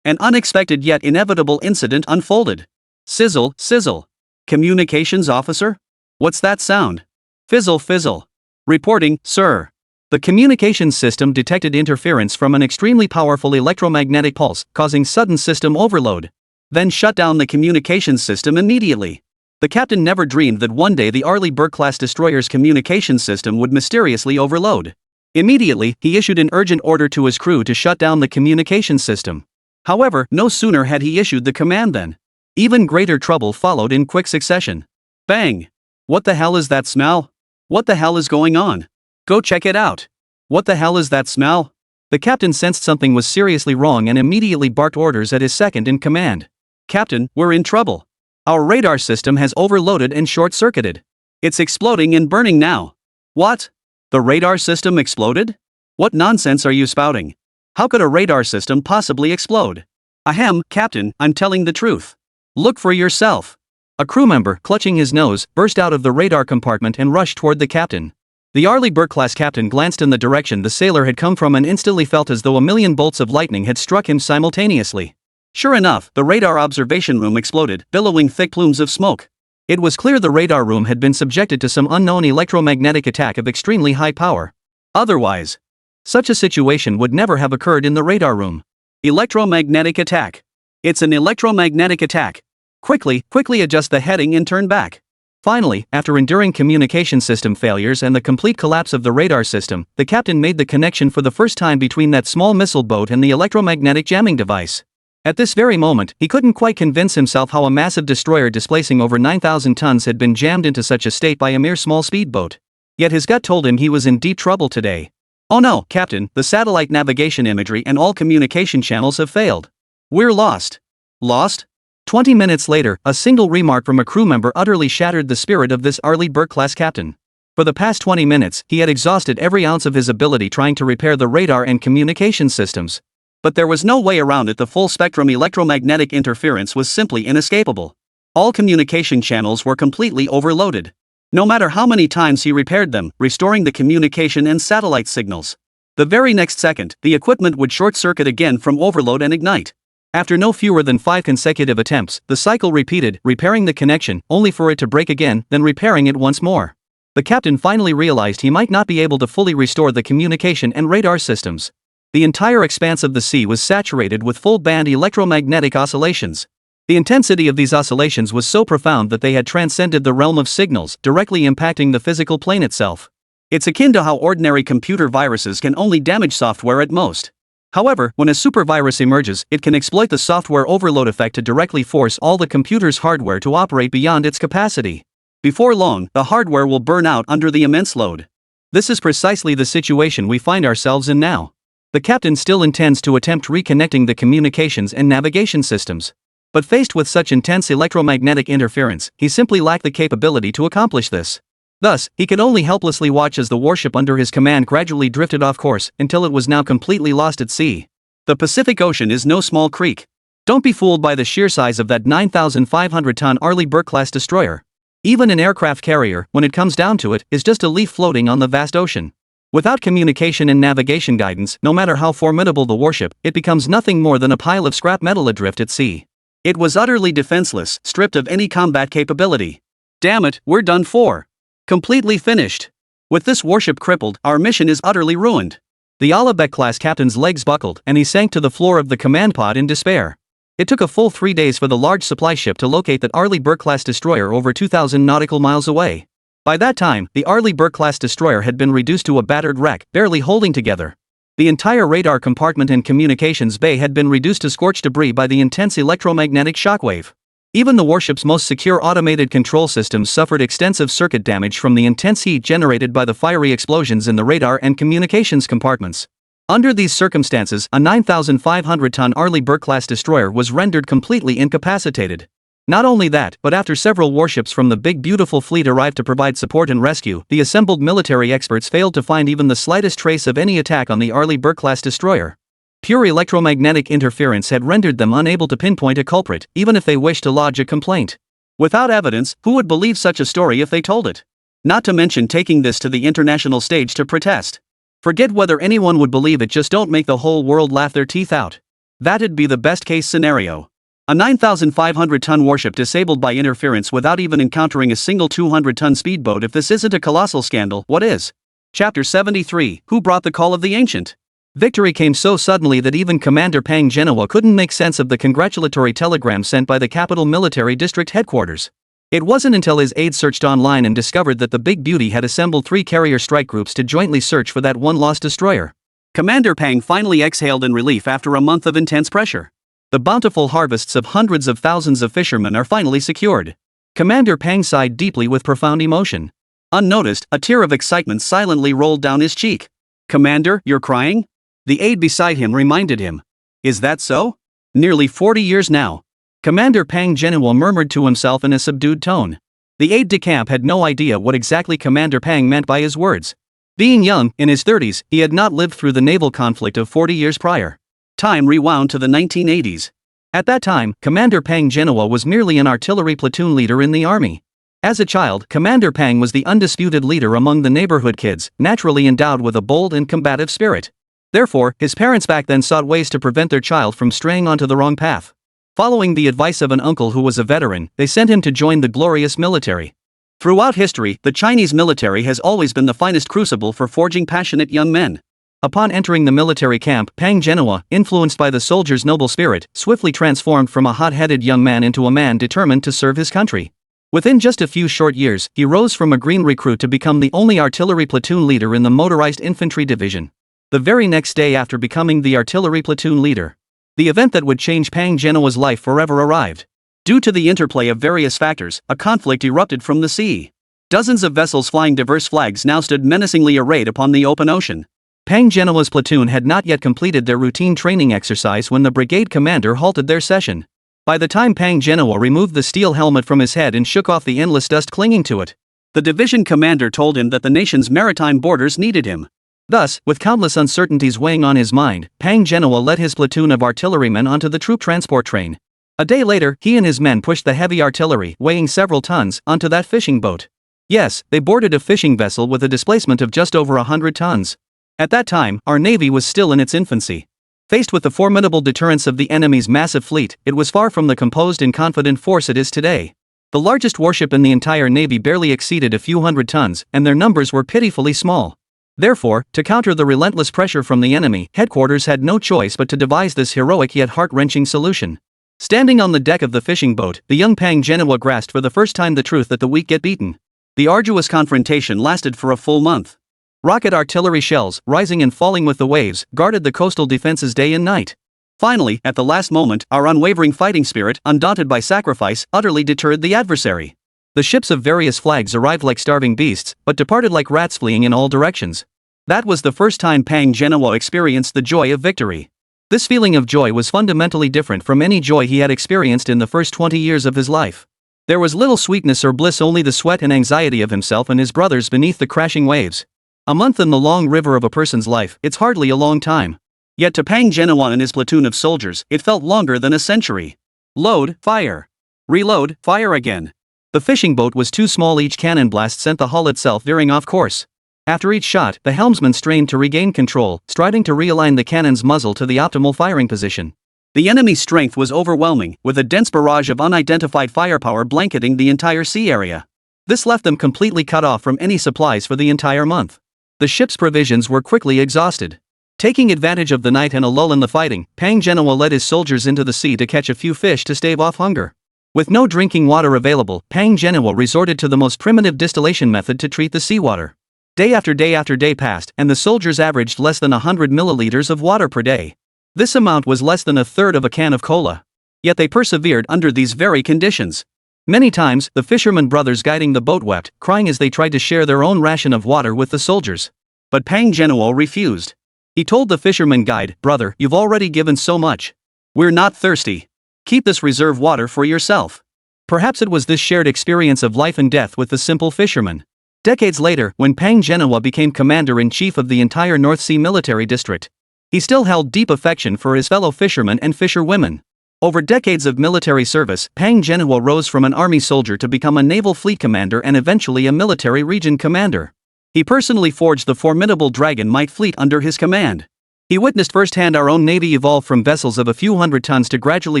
B: an unexpected yet inevitable incident unfolded. Sizzle, sizzle. Communications officer? What's that sound? Fizzle, fizzle. Reporting, sir.
A: The communications system detected interference from an extremely powerful electromagnetic pulse, causing sudden system overload.
B: Then shut down the communications system immediately. The captain never dreamed that one day the Arleigh Burke-class destroyer's communications system would mysteriously overload. Immediately, he issued an urgent order to his crew to shut down the communications system. However, no sooner had he issued the command than even greater trouble followed in quick succession. Bang! What the hell is that smell? What the hell is going on? Go check it out. What the hell is that smell?
A: The captain sensed something was seriously wrong and immediately barked orders at his second in command.
B: Captain, we're in trouble. Our radar system has overloaded and short-circuited. It's exploding and burning now. What? The radar system exploded? What nonsense are you spouting? How could a radar system possibly explode? Ahem, Captain, I'm telling the truth. Look for yourself.
A: A crew member, clutching his nose, burst out of the radar compartment and rushed toward the captain. The Arleigh Burke-class captain glanced in the direction the sailor had come from and instantly felt as though a million bolts of lightning had struck him simultaneously. Sure enough, the radar observation room exploded, billowing thick plumes of smoke. It was clear the radar room had been subjected to some unknown electromagnetic attack of extremely high power. Otherwise, such a situation would never have occurred in the radar room.
B: Electromagnetic attack. It's an electromagnetic attack. Quickly adjust the heading and turn back.
A: Finally, after enduring communication system failures and the complete collapse of the radar system, the captain made the connection for the first time between that small missile boat and the electromagnetic jamming device. At this very moment, he couldn't quite convince himself how a massive destroyer displacing over 9,000 tons had been jammed into such a state by a mere small speedboat. Yet his gut told him he was in deep trouble today. Oh no, Captain, the satellite navigation imagery and all communication channels have failed. We're lost. Lost? 20 minutes later, a single remark from a crew member utterly shattered the spirit of this Arleigh Burke-class captain. For the past 20 minutes, he had exhausted every ounce of his ability trying to repair the radar and communication systems. But there was no way around it. The full-spectrum electromagnetic interference was simply inescapable. All communication channels were completely overloaded. No matter how many times he repaired them, restoring the communication and satellite signals, the very next second, the equipment would short-circuit again from overload and ignite. After no fewer than 5 consecutive attempts, the cycle repeated, repairing the connection, only for it to break again, then repairing it once more. The captain finally realized he might not be able to fully restore the communication and radar systems. The entire expanse of the sea was saturated with full-band electromagnetic oscillations. The intensity of these oscillations was so profound that they had transcended the realm of signals, directly impacting the physical plane itself. It's akin to how ordinary computer viruses can only damage software at most. However, when a supervirus emerges, it can exploit the software overload effect to directly force all the computer's hardware to operate beyond its capacity. Before long, the hardware will burn out under the immense load. This is precisely the situation we find ourselves in now. The captain still intends to attempt reconnecting the communications and navigation systems. But faced with such intense electromagnetic interference, he simply lacked the capability to accomplish this. Thus, he could only helplessly watch as the warship under his command gradually drifted off course until it was now completely lost at sea.
B: The Pacific Ocean is no small creek. Don't be fooled by the sheer size of that 9,500-ton Arleigh Burke-class destroyer. Even an aircraft carrier, when it comes down to it, is just a leaf floating on the vast ocean. Without communication and navigation guidance, no matter how formidable the warship, it becomes nothing more than a pile of scrap metal adrift at sea. It was utterly defenseless, stripped of any combat capability. Damn it, we're done for. Completely finished. With this warship crippled, our mission is utterly ruined.
A: The Alabek-class captain's legs buckled, and he sank to the floor of the command pod in despair. It took a full 3 days for the large supply ship to locate that Arleigh Burke-class destroyer over 2,000 nautical miles away. By that time, the Arleigh Burke-class destroyer had been reduced to a battered wreck, barely holding together. The entire radar compartment and communications bay had been reduced to scorched debris by the intense electromagnetic shockwave. Even the warship's most secure automated control systems suffered extensive circuit damage from the intense heat generated by the fiery explosions in the radar and communications compartments. Under these circumstances, a 9,500-ton Arleigh Burke-class destroyer was rendered completely incapacitated. Not only that, but after several warships from the Big Beautiful Fleet arrived to provide support and rescue, the assembled military experts failed to find even the slightest trace of any attack on the Arleigh Burke-class destroyer. Pure electromagnetic interference had rendered them unable to pinpoint a culprit, even if they wished to lodge a complaint. Without evidence, who would believe such a story if they told it? Not to mention taking this to the international stage to protest. Forget whether anyone would believe it, just don't make the whole world laugh their teeth out. That'd be the best case scenario. A 9,500-ton warship disabled by interference without even encountering a single 200-ton speedboat. If this isn't a colossal scandal, what is? Chapter 73, Who Brought the Call of the Ancient? Victory came so suddenly that even Commander Pang Genoa couldn't make sense of the congratulatory telegram sent by the capital military district headquarters. It wasn't until his aides searched online and discovered that the Big Beauty had assembled 3 carrier strike groups to jointly search for that one lost destroyer. Commander Pang finally exhaled in relief after a month of intense pressure. The bountiful harvests of hundreds of thousands of fishermen are finally secured. Commander Pang sighed deeply with profound emotion. Unnoticed, a tear of excitement silently rolled down his cheek. "Commander, you're crying?" The aide beside him reminded him. "Is that so? Nearly 40 years now." Commander Pang Genoa murmured to himself in a subdued tone. The aide-de-camp had no idea what exactly Commander Pang meant by his words. Being young, in his 30s, he had not lived through the naval conflict of 40 years prior. Time rewound to the 1980s. At that time, Commander Pang Genoa was merely an artillery platoon leader in the army. As a child, Commander Pang was the undisputed leader among the neighborhood kids, naturally endowed with a bold and combative spirit. Therefore, his parents back then sought ways to prevent their child from straying onto the wrong path. Following the advice of an uncle who was a veteran, they sent him to join the glorious military. Throughout history, the Chinese military has always been the finest crucible for forging passionate young men. Upon entering the military camp, Pang Genoa, influenced by the soldier's noble spirit, swiftly transformed from a hot-headed young man into a man determined to serve his country. Within just a few short years, he rose from a green recruit to become the only artillery platoon leader in the motorized infantry division. The very next day after becoming the artillery platoon leader, the event that would change Pang Genoa's life forever arrived. Due to the interplay of various factors, a conflict erupted from the sea. Dozens of vessels flying diverse flags now stood menacingly arrayed upon the open ocean. Pang Genoa's platoon had not yet completed their routine training exercise when the brigade commander halted their session. By the time Pang Genoa removed the steel helmet from his head and shook off the endless dust clinging to it, the division commander told him that the nation's maritime borders needed him. Thus, with countless uncertainties weighing on his mind, Pang Genoa led his platoon of artillerymen onto the troop transport train. A day later, he and his men pushed the heavy artillery, weighing several tons, onto that fishing boat. Yes, they boarded a fishing vessel with a displacement of just over 100 tons. At that time, our navy was still in its infancy. Faced with the formidable deterrence of the enemy's massive fleet, it was far from the composed and confident force it is today. The largest warship in the entire navy barely exceeded a few hundred tons, and their numbers were pitifully small. Therefore, to counter the relentless pressure from the enemy, headquarters had no choice but to devise this heroic yet heart-wrenching solution. Standing on the deck of the fishing boat, the young Pang Genoa grasped for the first time the truth that the weak get beaten. The arduous confrontation lasted for a full month. Rocket artillery shells, rising and falling with the waves, guarded the coastal defenses day and night. Finally, at the last moment, our unwavering fighting spirit, undaunted by sacrifice, utterly deterred the adversary. The ships of various flags arrived like starving beasts, but departed like rats fleeing in all directions. That was the first time Pang Genoa experienced the joy of victory. This feeling of joy was fundamentally different from any joy he had experienced in the first 20 years of his life. There was little sweetness or bliss, only the sweat and anxiety of himself and his brothers beneath the crashing waves. A month in the long river of a person's life, it's hardly a long time. Yet to Pang Genoa and his platoon of soldiers, it felt longer than a century. Load, fire. Reload, fire again. The fishing boat was too small, each cannon blast sent the hull itself veering off course. After each shot, the helmsman strained to regain control, striving to realign the cannon's muzzle to the optimal firing position. The enemy's strength was overwhelming, with a dense barrage of unidentified firepower blanketing the entire sea area. This left them completely cut off from any supplies for the entire month. The ship's provisions were quickly exhausted. Taking advantage of the night and a lull in the fighting, Pang Genoa led his soldiers into the sea to catch a few fish to stave off hunger. With no drinking water available, Pang Genoa resorted to the most primitive distillation method to treat the seawater. Day after day passed, and the soldiers averaged less than 100 milliliters of water per day. This amount was less than a third of a can of cola. Yet they persevered under these very conditions. Many times, the fishermen brothers guiding the boat wept, crying as they tried to share their own ration of water with the soldiers. But Pang Genoa refused. He told the fisherman guide, "Brother, you've already given so much. We're not thirsty. Keep this reserve water for yourself." Perhaps it was this shared experience of life and death with the simple fisherman. Decades later, when Pang Genoa became commander-in-chief of the entire North Sea military district, he still held deep affection for his fellow fishermen and fisherwomen. Over decades of military service, Pang Genoa rose from an army soldier to become a naval fleet commander and eventually a military region commander. He personally forged the formidable Dragon Might fleet under his command. He witnessed firsthand our own navy evolve from vessels of a few hundred tons to gradually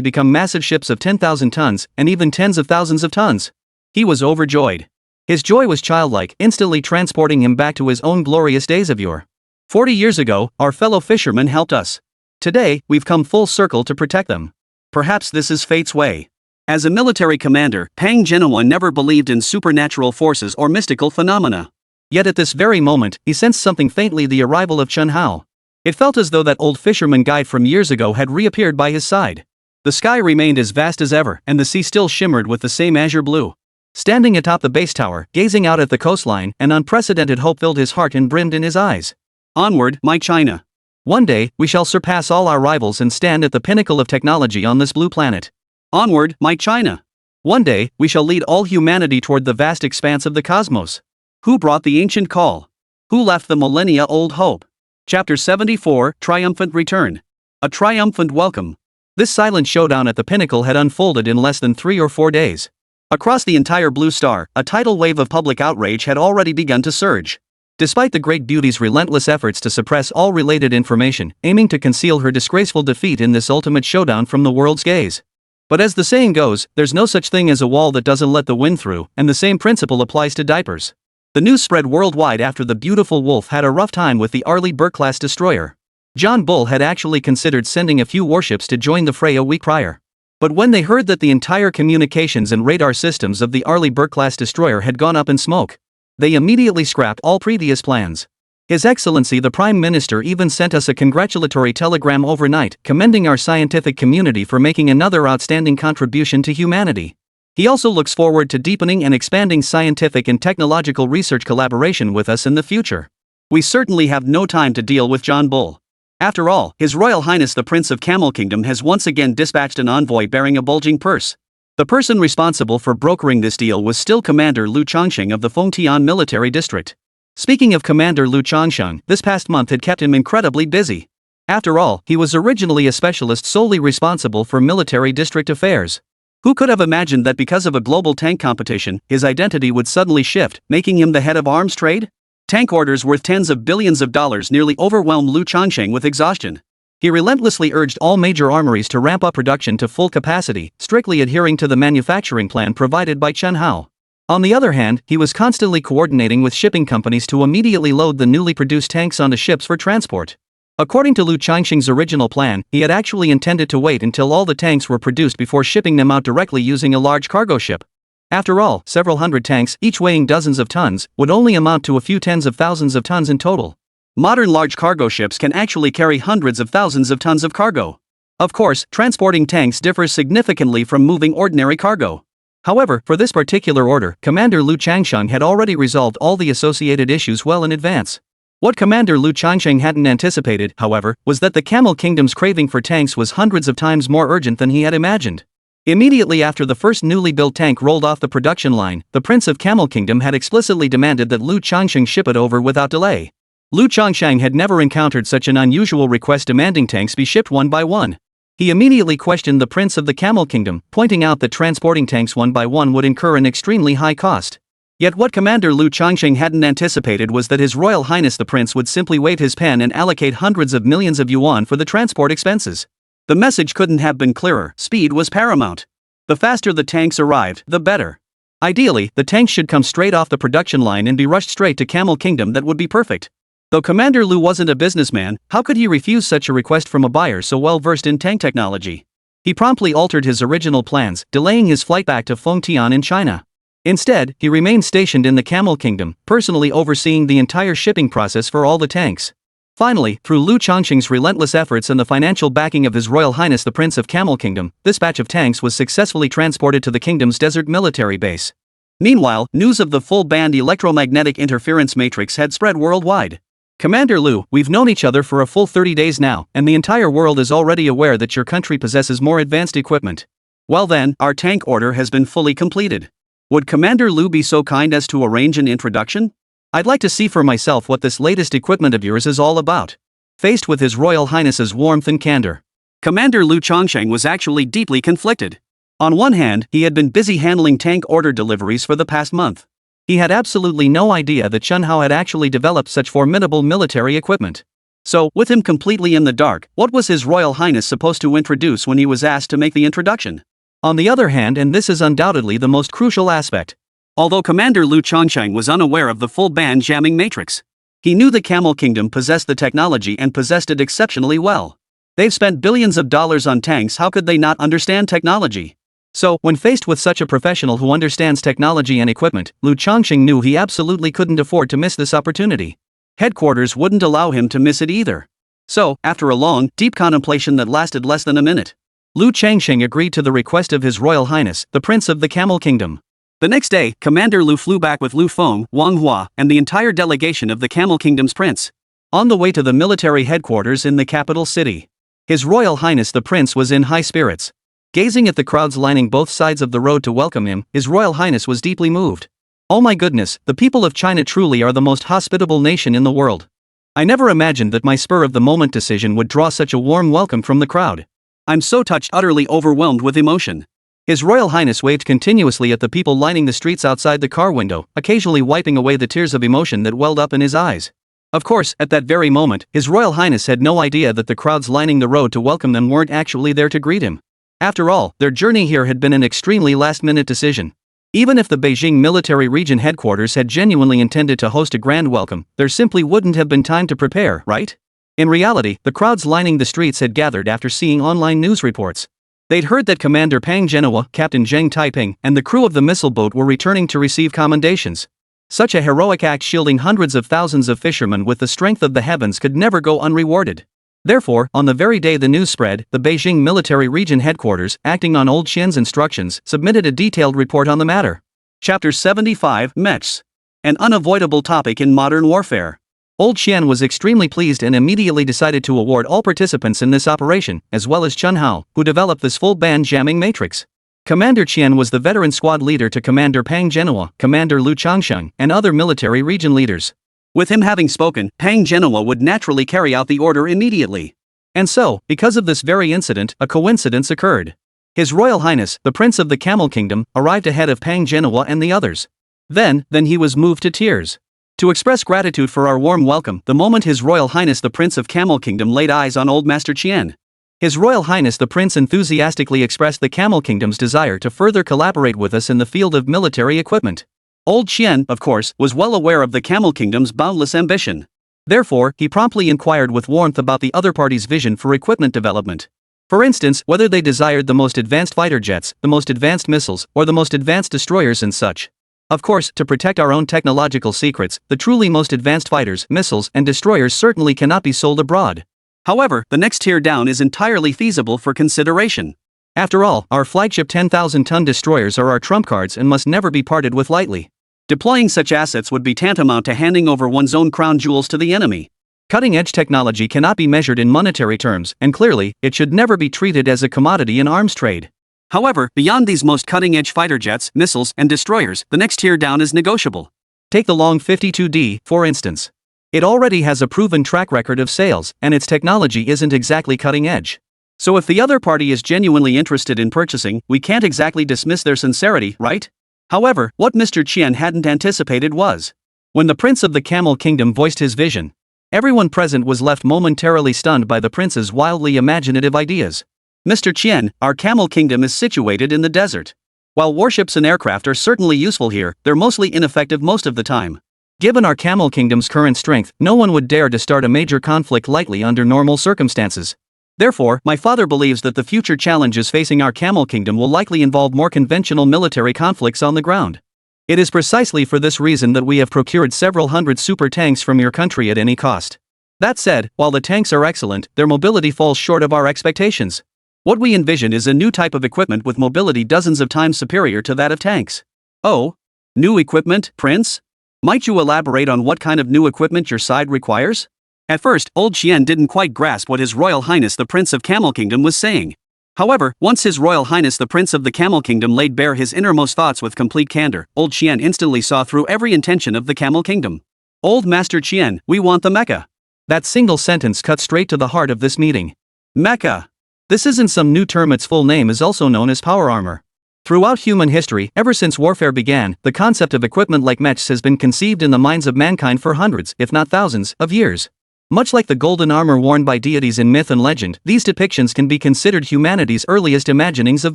A: become massive ships of 10,000 tons and even tens of thousands of tons. He was overjoyed. His joy was childlike, instantly transporting him back to his own glorious days of yore. 40 years ago, our fellow fishermen helped us. Today, we've come full circle to protect them. Perhaps this is fate's way. As a military commander, Pang Genoa never believed in supernatural forces or mystical phenomena. Yet at this very moment, he sensed something faintly: the arrival of Chun Hao. It felt as though that old fisherman guide from years ago had reappeared by his side. The sky remained as vast as ever, and the sea still shimmered with the same azure blue. Standing atop the base tower, gazing out at the coastline, an unprecedented hope filled his heart and brimmed in his eyes. Onward, my China. One day, we shall surpass all our rivals and stand at the pinnacle of technology on this blue planet. Onward, my China. One day, we shall lead all humanity toward the vast expanse of the cosmos. Who brought the ancient call? Who left the millennia-old hope? Chapter 74, Triumphant Return. A triumphant welcome. This silent showdown at the pinnacle had unfolded in less than 3 or 4 days. Across the entire blue star, a tidal wave of public outrage had already begun to surge. Despite the great beauty's relentless efforts to suppress all related information, aiming to conceal her disgraceful defeat in this ultimate showdown from the world's gaze. But as the saying goes, there's no such thing as a wall that doesn't let the wind through, and the same principle applies to diapers. The news spread worldwide after the beautiful Wolf had a rough time with the Arleigh Burke-class destroyer. John Bull had actually considered sending a few warships to join the fray a week prior. But when they heard that the entire communications and radar systems of the Arleigh Burke-class destroyer had gone up in smoke, they immediately scrapped all previous plans. His Excellency the Prime Minister even sent us a congratulatory telegram overnight, commending our scientific community for making another outstanding contribution to humanity. He also looks forward to deepening and expanding scientific and technological research collaboration with us in the future. We certainly have no time to deal with John Bull. After all, His Royal Highness the Prince of Camel Kingdom has once again dispatched an envoy bearing a bulging purse. The person responsible for brokering this deal was still Commander Lu Chongsheng of the Fengtian Military District. Speaking of Commander Lu Chongsheng, this past month had kept him incredibly busy. After all, he was originally a specialist solely responsible for military district affairs. Who could have imagined that because of a global tank competition, his identity would suddenly shift, making him the head of arms trade? Tank orders worth tens of billions of dollars nearly overwhelmed Lu Chongsheng with exhaustion. He relentlessly urged all major armories to ramp up production to full capacity, strictly adhering to the manufacturing plan provided by Chun Hao. On the other hand, he was constantly coordinating with shipping companies to immediately load the newly produced tanks onto ships for transport. According to Lu Chongsheng's original plan, he had actually intended to wait until all the tanks were produced before shipping them out directly using a large cargo ship. After all, several hundred tanks, each weighing dozens of tons, would only amount to a few tens of thousands of tons in total. Modern large cargo ships can actually carry hundreds of thousands of tons of cargo. Of course, transporting tanks differs significantly from moving ordinary cargo. However, for this particular order, Commander Lu Chongsheng had already resolved all the associated issues well in advance. What Commander Lu Chongsheng hadn't anticipated, however, was that the Camel Kingdom's craving for tanks was hundreds of times more urgent than he had imagined. Immediately after the first newly built tank rolled off the production line, the Prince of Camel Kingdom had explicitly demanded that Lu Changsheng ship it over without delay. Lu Changsheng had never encountered such an unusual request demanding tanks be shipped one by one. He immediately questioned the Prince of the Camel Kingdom, pointing out that transporting tanks one by one would incur an extremely high cost. Yet what Commander Lu Changsheng hadn't anticipated was that His Royal Highness the Prince would simply wave his pen and allocate hundreds of millions of yuan for the transport expenses. The message couldn't have been clearer: speed was paramount. The faster the tanks arrived, the better. Ideally, the tanks should come straight off the production line and be rushed straight to Camel Kingdom. That would be perfect. Though Commander Lu wasn't a businessman, how could he refuse such a request from a buyer so well versed in tank technology? He promptly altered his original plans, delaying his flight back to Fengtian in China. Instead, he remained stationed in the Camel Kingdom, personally overseeing the entire shipping process for all the tanks. Finally, through Lu Changsheng's relentless efforts and the financial backing of His Royal Highness the Prince of Camel Kingdom, this batch of tanks was successfully transported to the kingdom's desert military base. Meanwhile, news of the full-band electromagnetic interference matrix had spread worldwide. Commander Lu, we've known each other for a full 30 days now, and the entire world is already aware that your country possesses more advanced equipment. Well then, our tank order has been fully completed. Would Commander Lu be so kind as to arrange an introduction? I'd like to see for myself what this latest equipment of yours is all about. Faced with His Royal Highness's warmth and candor, Commander Lu Changsheng was actually deeply conflicted. On one hand, he had been busy handling tank order deliveries for the past month. He had absolutely no idea that Chen Hao had actually developed such formidable military equipment. So, with him completely in the dark, what was His Royal Highness supposed to introduce when he was asked to make the introduction? On the other hand, and this is undoubtedly the most crucial aspect, although Commander Lu Changsheng was unaware of the full-band jamming matrix, he knew the Camel Kingdom possessed the technology and possessed it exceptionally well. They've spent billions of dollars on tanks, how could they not understand technology? So, when faced with such a professional who understands technology and equipment, Lu Changsheng knew he absolutely couldn't afford to miss this opportunity. Headquarters wouldn't allow him to miss it either. So, after a long, deep contemplation that lasted less than a minute, Lu Changsheng agreed to the request of His Royal Highness, the Prince of the Camel Kingdom. The next day, Commander Lu flew back with Lu Feng, Wang Hua, and the entire delegation of the Camel Kingdom's prince. On the way to the military headquarters in the capital city, His Royal Highness the Prince was in high spirits. Gazing at the crowds lining both sides of the road to welcome him, His Royal Highness was deeply moved. Oh my goodness, the people of China truly are the most hospitable nation in the world. I never imagined that my spur-of-the-moment decision would draw such a warm welcome from the crowd. I'm so touched, utterly overwhelmed with emotion. His Royal Highness waved continuously at the people lining the streets outside the car window, occasionally wiping away the tears of emotion that welled up in his eyes. Of course, at that very moment, His Royal Highness had no idea that the crowds lining the road to welcome them weren't actually there to greet him. After all, their journey here had been an extremely last-minute decision. Even if the Beijing Military Region Headquarters had genuinely intended to host a grand welcome, there simply wouldn't have been time to prepare, right? In reality, the crowds lining the streets had gathered after seeing online news reports. They'd heard that Commander Pang Genoa, Captain Zheng Taiping, and the crew of the missile boat were returning to receive commendations. Such a heroic act shielding hundreds of thousands of fishermen with the strength of the heavens could never go unrewarded. Therefore, on the very day the news spread, the Beijing Military Region Headquarters, acting on Old Qian's instructions, submitted a detailed report on the matter. Chapter 75, Mechs. An unavoidable topic in modern warfare. Old Qian was extremely pleased and immediately decided to award all participants in this operation, as well as Chen Hao, who developed this full-band jamming matrix. Commander Qian was the veteran squad leader to Commander Pang Genoa, Commander Lu Changsheng, and other military region leaders. With him having spoken, Pang Genoa would naturally carry out the order immediately. And so, because of this very incident, a coincidence occurred. His Royal Highness, the Prince of the Camel Kingdom, arrived ahead of Pang Genoa and the others. Then he was moved to tears. To express gratitude for our warm welcome, the moment His Royal Highness the Prince of Camel Kingdom laid eyes on Old Master Qian, His Royal Highness the Prince enthusiastically expressed the Camel Kingdom's desire to further collaborate with us in the field of military equipment. Old Qian, of course, was well aware of the Camel Kingdom's boundless ambition. Therefore, he promptly inquired with warmth about the other party's vision for equipment development. For instance, whether they desired the most advanced fighter jets, the most advanced missiles, or the most advanced destroyers and such. Of course, to protect our own technological secrets, the truly most advanced fighters, missiles, and destroyers certainly cannot be sold abroad. However, the next tier down is entirely feasible for consideration. After all, our flagship 10,000-ton destroyers are our trump cards and must never be parted with lightly. Deploying such assets would be tantamount to handing over one's own crown jewels to the enemy. Cutting-edge technology cannot be measured in monetary terms, and clearly, it should never be treated as a commodity in arms trade.
B: However, beyond these most cutting-edge fighter jets, missiles, and destroyers, the next tier down is negotiable.
A: Take the Long 52D, for instance. It already has a proven track record of sales, and its technology isn't exactly cutting edge.
B: So if the other party is genuinely interested in purchasing, we can't exactly dismiss their sincerity, right? However, what Mr. Qian hadn't anticipated was,
A: when the Prince of the Camel Kingdom voiced his vision, everyone present was left momentarily stunned by the prince's wildly imaginative ideas.
B: Mr. Qian, our Camel Kingdom is situated in the desert. While warships and aircraft are certainly useful here, they're mostly ineffective most of the time.
A: Given our Camel Kingdom's current strength, no one would dare to start a major conflict lightly under normal circumstances. Therefore, my father believes that the future challenges facing our Camel Kingdom will likely involve more conventional military conflicts on the ground. It is precisely for this reason that we have procured several hundred super tanks from your country at any cost. That said, while the tanks are excellent, their mobility falls short of our expectations. What we envision is a new type of equipment with mobility dozens of times superior to that of tanks.
B: Oh? New equipment, Prince? Might you elaborate on what kind of new equipment your side requires? At first, old Qian didn't quite grasp what His Royal Highness the Prince of Camel Kingdom was saying. However, once His Royal Highness the Prince of the Camel Kingdom laid bare his innermost thoughts with complete candor, old Qian instantly saw through every intention of the Camel Kingdom. Old Master Qian, we want the mecha.
A: That single sentence cut straight to the heart of this meeting.
B: Mecha.
A: This isn't some new term, its full name is also known as power armor. Throughout human history, ever since warfare began, the concept of equipment like mechs has been conceived in the minds of mankind for hundreds, if not thousands, of years. Much like the golden armor worn by deities in myth and legend, these depictions can be considered humanity's earliest imaginings of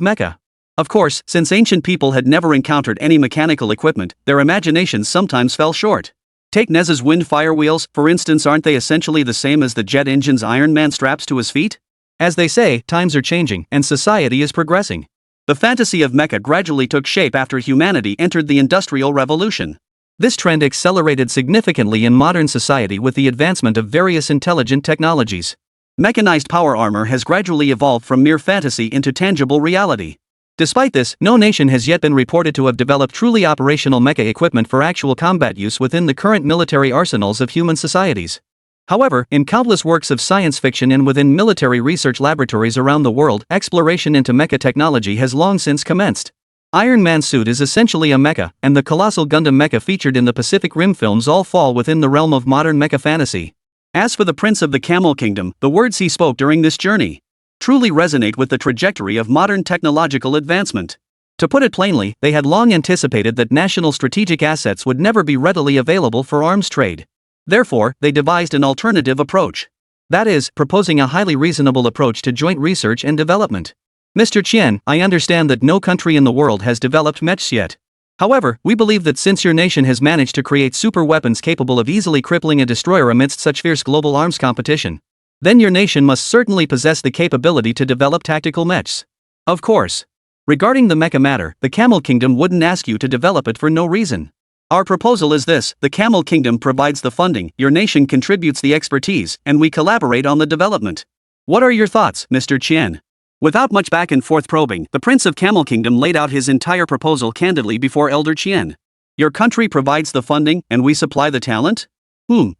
A: mecha. Of course, since ancient people had never encountered any mechanical equipment, their imaginations sometimes fell short. Take Nez's wind fire wheels, for instance, aren't they essentially the same as the jet engine's Iron Man straps to his feet? As they say, times are changing, and society is progressing.
B: The fantasy of mecha gradually took shape after humanity entered the Industrial Revolution.
A: This trend accelerated significantly in modern society with the advancement of various intelligent technologies.
B: Mechanized power armor has gradually evolved from mere fantasy into tangible reality.
A: Despite this, no nation has yet been reported to have developed truly operational mecha equipment for actual combat use within the current military arsenals of human societies. However, in countless works of science fiction and within military research laboratories around the world, exploration into mecha technology has long since commenced. Iron Man's suit is essentially a mecha, and the colossal Gundam mecha featured in the Pacific Rim films all fall within the realm of modern mecha fantasy.
B: As for the Prince of the Camel Kingdom, the words he spoke during this journey truly resonate with the trajectory of modern technological advancement.
A: To put it plainly, they had long anticipated that national strategic assets would never be readily available for arms trade.
B: Therefore, they devised an alternative approach.
A: That is, proposing a highly reasonable approach to joint research and development. Mr. Qian, I understand that no country in the world has developed mechs yet. However, we believe that since your nation has managed to create super weapons capable of easily crippling a destroyer amidst such fierce global arms competition, then your nation must certainly possess the capability to develop tactical mechs.
B: Of course. Regarding the mecha matter, the Camel Kingdom wouldn't ask you to develop it for no reason. Our proposal is this: the Camel Kingdom provides the funding, your nation contributes the expertise, and we collaborate on the development. What are your thoughts, Mr. Qian? Without much back and forth probing, the Prince of Camel Kingdom laid out his entire proposal candidly before Elder Qian. Your country provides the funding, and we supply the talent?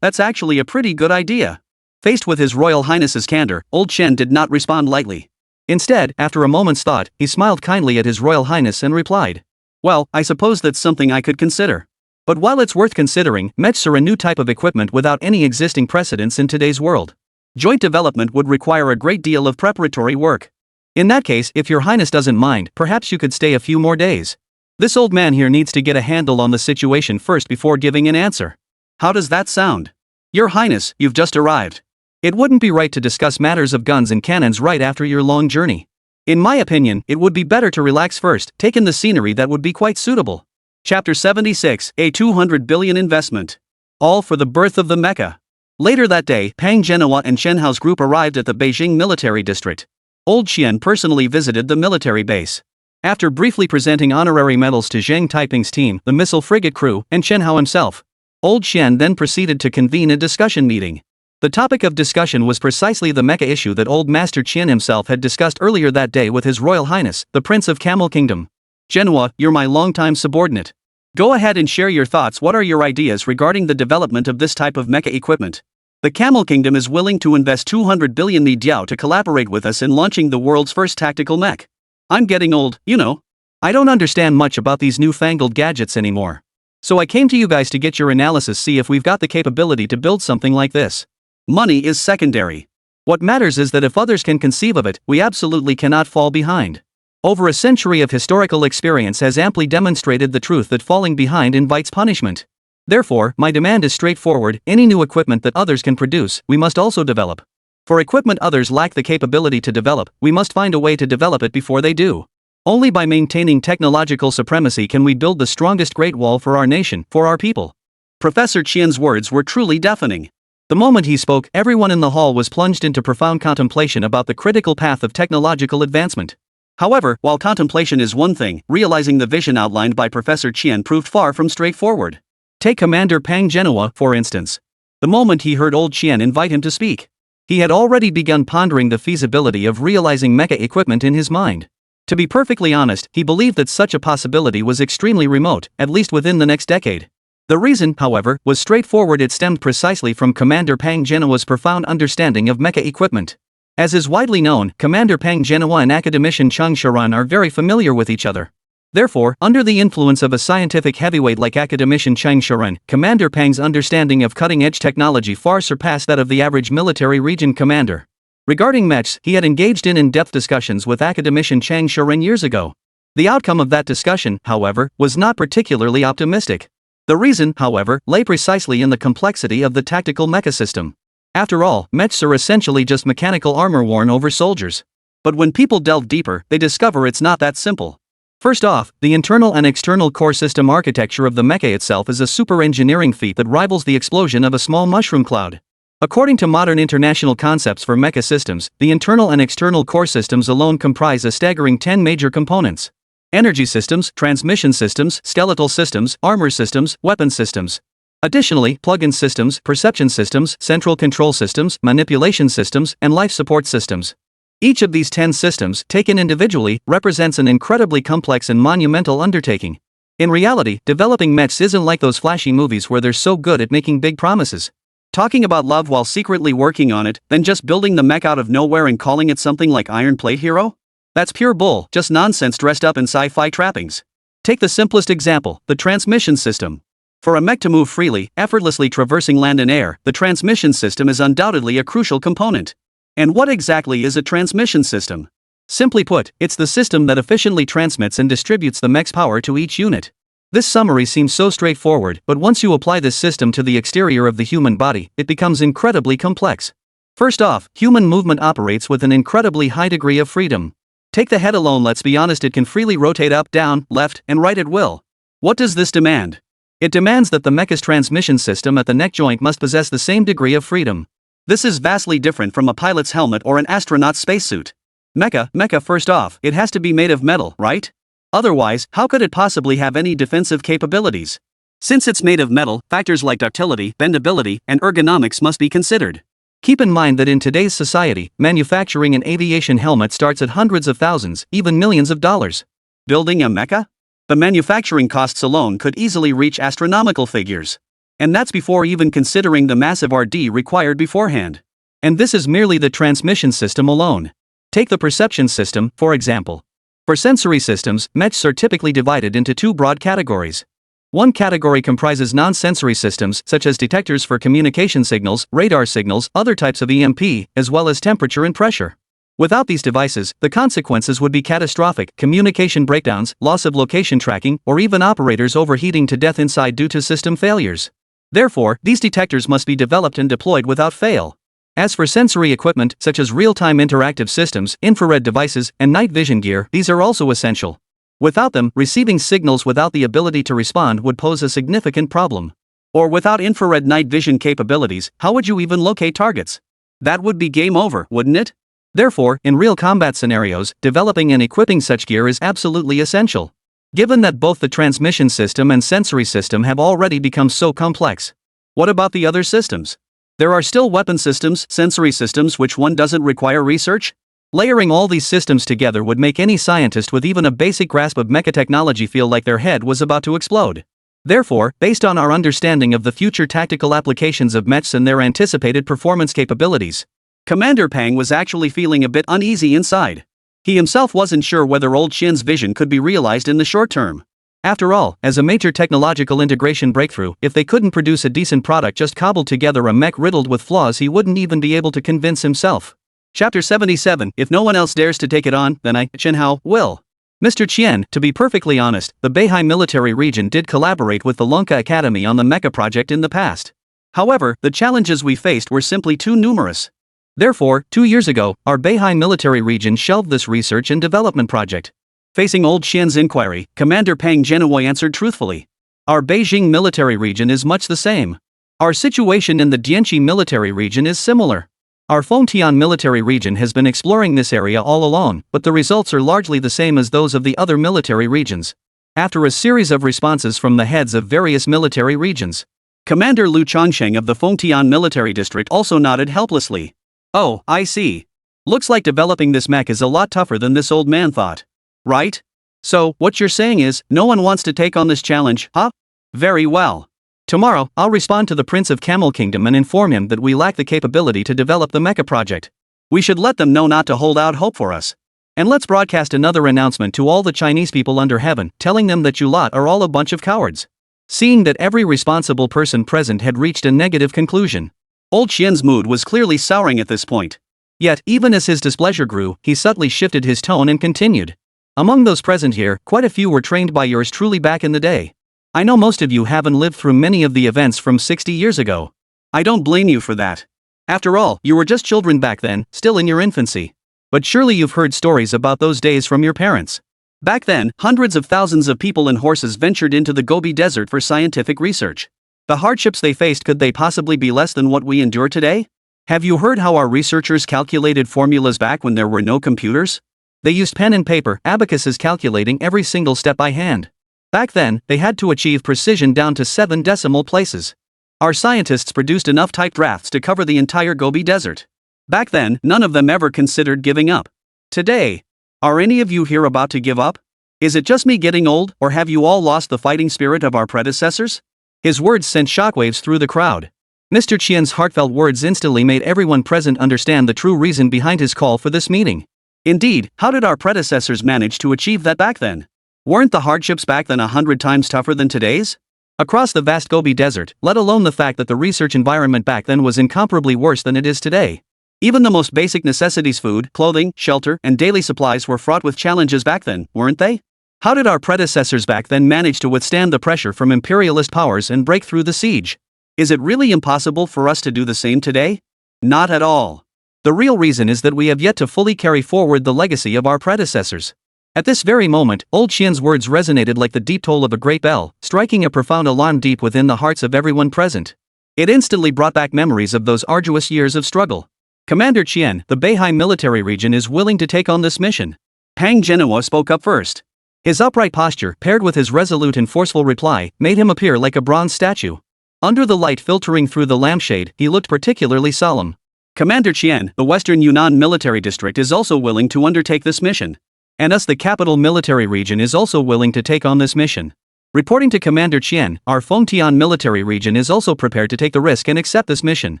B: That's actually a pretty good idea. Faced with His Royal Highness's candor, old Qian did not respond lightly.
A: Instead, after a moment's thought, he smiled kindly at His Royal Highness and replied,
B: "Well, I suppose that's something I could consider.
A: But while it's worth considering, mechs are a new type of equipment without any existing precedents in today's world.
B: Joint development would require a great deal of preparatory work.
A: In that case, if your highness doesn't mind, perhaps you could stay a few more days. This old man here needs to get a handle on the situation first before giving an answer."
B: How does that sound? Your Highness, you've just arrived.
A: It wouldn't be right to discuss matters of guns and cannons right after your long journey. In my opinion, it would be better to relax first, take in the scenery. That would be quite suitable.
B: Chapter 76, a 200 billion investment. All for the birth of the mecha. Later that day, Pang Genoa and Shen Hao's group arrived at the Beijing military district. Old Qian personally visited the military base.
A: After briefly presenting honorary medals to Zheng Taiping's team, the missile frigate crew, and Shen Hao himself, old Qian then proceeded to convene a discussion meeting. The topic of discussion was precisely the mecha issue that old Master Qian himself had discussed earlier that day with His Royal Highness, the Prince of Camel Kingdom.
B: Genoa, you're my longtime subordinate. Go ahead and share your thoughts. What are your ideas regarding the development of this type of mecha equipment? The Camel Kingdom is willing to invest 200 billion Li Diao to collaborate with us in launching the world's first tactical mech. I'm getting old, you know.
A: I don't understand much about these newfangled gadgets anymore. So I came to you guys to get your analysis, see if we've got the capability to build something like this.
B: Money is secondary.
A: What matters is that if others can conceive of it, we absolutely cannot fall behind. Over a century of historical experience has amply demonstrated the truth that falling behind invites punishment. Therefore, my demand is straightforward: any new equipment that others can produce, we must also develop. For equipment others lack the capability to develop, we must find a way to develop it before they do. Only by maintaining technological supremacy can we build the strongest Great Wall for our nation, for our people.
B: Professor Qian's words were truly deafening.
A: The moment he spoke, everyone in the hall was plunged into profound contemplation about the critical path of technological advancement.
B: However, while contemplation is one thing, realizing the vision outlined by Professor Qian proved far from straightforward.
A: Take Commander Pang Genoa, for instance. The moment he heard old Qian invite him to speak, he had already begun pondering the feasibility of realizing mecha equipment in his mind. To be perfectly honest, he believed that such a possibility was extremely remote, at least within the next decade. The reason, however, was straightforward: it stemmed precisely from Commander Pang Genoa's profound understanding of mecha equipment. As is widely known, Commander Pang Genoa and academician Cheng Sharan are very familiar with each other. Therefore, under the influence of a scientific heavyweight like academician Cheng Sharan, Commander Pang's understanding of cutting-edge technology far surpassed that of the average military region commander. Regarding mechs, he had engaged in in-depth discussions with academician Cheng Sharan years ago. The outcome of that discussion, however, was not particularly optimistic. The reason, however, lay precisely in the complexity of the tactical mecha system. After all, mechs are essentially just mechanical armor worn over soldiers. But when people delve deeper, they discover it's not that simple. First off, the internal and external core system architecture of the mecha itself is a super engineering feat that rivals the explosion of a small mushroom cloud. According to modern international concepts for mecha systems, the internal and external core systems alone comprise a staggering 10 major components: energy systems, transmission systems, skeletal systems, armor systems, weapon systems. Additionally, plug-in systems, perception systems, central control systems, manipulation systems, and life support systems. Each of these 10 systems, taken individually, represents an incredibly complex and monumental undertaking. In reality, developing mechs isn't like those flashy movies where they're so good at making big promises. Talking about love while secretly working on it, then just building the mech out of nowhere and calling it something like Iron Plate Hero? That's pure bull, just nonsense dressed up in sci-fi trappings. Take the simplest example, the transmission system. For a mech to move freely, effortlessly traversing land and air, the transmission system is undoubtedly a crucial component. And what exactly is a transmission system? Simply put, it's the system that efficiently transmits and distributes the mech's power to each unit. This summary seems so straightforward, but once you apply this system to the exterior of the human body, it becomes incredibly complex. First off, human movement operates with an incredibly high degree of freedom. Take the head alone, let's be honest, it can freely rotate up, down, left, and right at will. What does this demand? It demands that the mecha's transmission system at the neck joint must possess the same degree of freedom. This is vastly different from a pilot's helmet or an astronaut's spacesuit. Mecha, first off, it has to be made of metal, right? Otherwise, how could it possibly have any defensive capabilities? Since it's made of metal, factors like ductility, bendability, and ergonomics must be considered. Keep in mind that in today's society, manufacturing an aviation helmet starts at hundreds of thousands, even millions of dollars. Building a mecha? The manufacturing costs alone could easily reach astronomical figures. And that's before even considering the massive R&D required beforehand. And this is merely the transmission system alone. Take the perception system, for example. For sensory systems, mechs are typically divided into two broad categories. One category comprises non-sensory systems, such as detectors for communication signals, radar signals, other types of EMP, as well as temperature and pressure. Without these devices, the consequences would be catastrophic: communication breakdowns, loss of location tracking, or even operators overheating to death inside due to system failures. Therefore, these detectors must be developed and deployed without fail. As for sensory equipment, such as real-time interactive systems, infrared devices, and night vision gear, these are also essential. Without them, receiving signals without the ability to respond would pose a significant problem. Or without infrared night vision capabilities, how would you even locate targets? That would be game over, wouldn't it? Therefore, in real combat scenarios, developing and equipping such gear is absolutely essential. Given that both the transmission system and sensory system have already become so complex, what about the other systems? There are still weapon systems, sensory systems, which one doesn't require research? Layering all these systems together would make any scientist with even a basic grasp of mecha technology feel like their head was about to explode. Therefore, based on our understanding of the future tactical applications of mechs and their anticipated performance capabilities, Commander Pang was actually feeling a bit uneasy inside.
B: He himself wasn't sure whether old Qian's vision could be realized in the short term.
A: After all, as a major technological integration breakthrough, if they couldn't produce a decent product just cobbled together a mech riddled with flaws, he wouldn't even be able to convince himself.
B: Chapter 77. If no one else dares to take it on, then I, Chen Hao, will.
A: Mr. Qian, to be perfectly honest, the Beihai military region did collaborate with the Lonka Academy on the mecha project in the past.
B: However, the challenges we faced were simply too numerous.
A: Therefore, 2 years ago, our Beihai military region shelved this research and development project.
B: Facing old Qian's inquiry, Commander Pang Genoa answered truthfully.
A: Our Beijing military region is much the same. Our situation in the Dianqi military region is similar. Our Fengtian military region has been exploring this area all along, but the results are largely the same as those of the other military regions. After a series of responses from the heads of various military regions,
B: Commander Lu Chongsheng of the Fengtian military district also nodded helplessly. Oh, I see. Looks like developing this mech is a lot tougher than this old man thought. Right? So, what you're saying is, no one wants to take on this challenge, huh? Very well.
A: Tomorrow, I'll respond to the Prince of Camel Kingdom and inform him that we lack the capability to develop the mecha project.
B: We should let them know not to hold out hope for us.
A: And let's broadcast another announcement to all the Chinese people under heaven, telling them that you lot are all a bunch of cowards. Seeing that every responsible person present had reached a negative conclusion,
B: old Qian's mood was clearly souring at this point.
A: Yet, even as his displeasure grew, he subtly shifted his tone and continued. Among those present here, quite a few were trained by yours truly back in the day. I know most of you haven't lived through many of the events from 60 years ago.
B: I don't blame you for that.
A: After all, you were just children back then, still in your infancy. But surely you've heard stories about those days from your parents.
B: Back then, hundreds of thousands of people and horses ventured into the Gobi Desert for scientific research. The hardships they faced, could they possibly be less than what we endure today? Have you heard how our researchers calculated formulas back when there were no computers?
A: They used pen and paper, abacuses calculating every single step by hand. Back then, they had to achieve precision down to 7 decimal places.
B: Our scientists produced enough typed drafts to cover the entire Gobi Desert. Back then, none of them ever considered giving up. Today, are any of you here about to give up? Is it just me getting old, or have you all lost the fighting spirit of our predecessors?
A: His words sent shockwaves through the crowd. Mr. Qian's heartfelt words instantly made everyone present understand the true reason behind his call for this meeting.
B: Indeed, how did our predecessors manage to achieve that back then? Weren't the hardships back then 100 times tougher than today's?
A: Across the vast Gobi Desert, let alone the fact that the research environment back then was incomparably worse than it is today.
B: Even the most basic necessities, food, clothing, shelter, and daily supplies were fraught with challenges back then, weren't they? How did our predecessors back then manage to withstand the pressure from imperialist powers and break through the siege? Is it really impossible for us to do the same today? Not at all.
A: The real reason is that we have yet to fully carry forward the legacy of our predecessors. At this very moment, old Qian's words resonated like the deep toll of a great bell, striking a profound alarm deep within the hearts of everyone present. It instantly brought back memories of those arduous years of struggle. Commander Qian, the Beihai military region is willing to take on this mission.
B: Pang Genoa spoke up first.
A: His upright posture, paired with his resolute and forceful reply, made him appear like a bronze statue. Under the light filtering through the lampshade, he looked particularly solemn.
B: Commander Qian, the Western Yunnan military district is also willing to undertake this mission.
A: And us, the capital military region, is also willing to take on this mission. Reporting to Commander Qian, our Fengtian military region is also prepared to take the risk and accept this mission.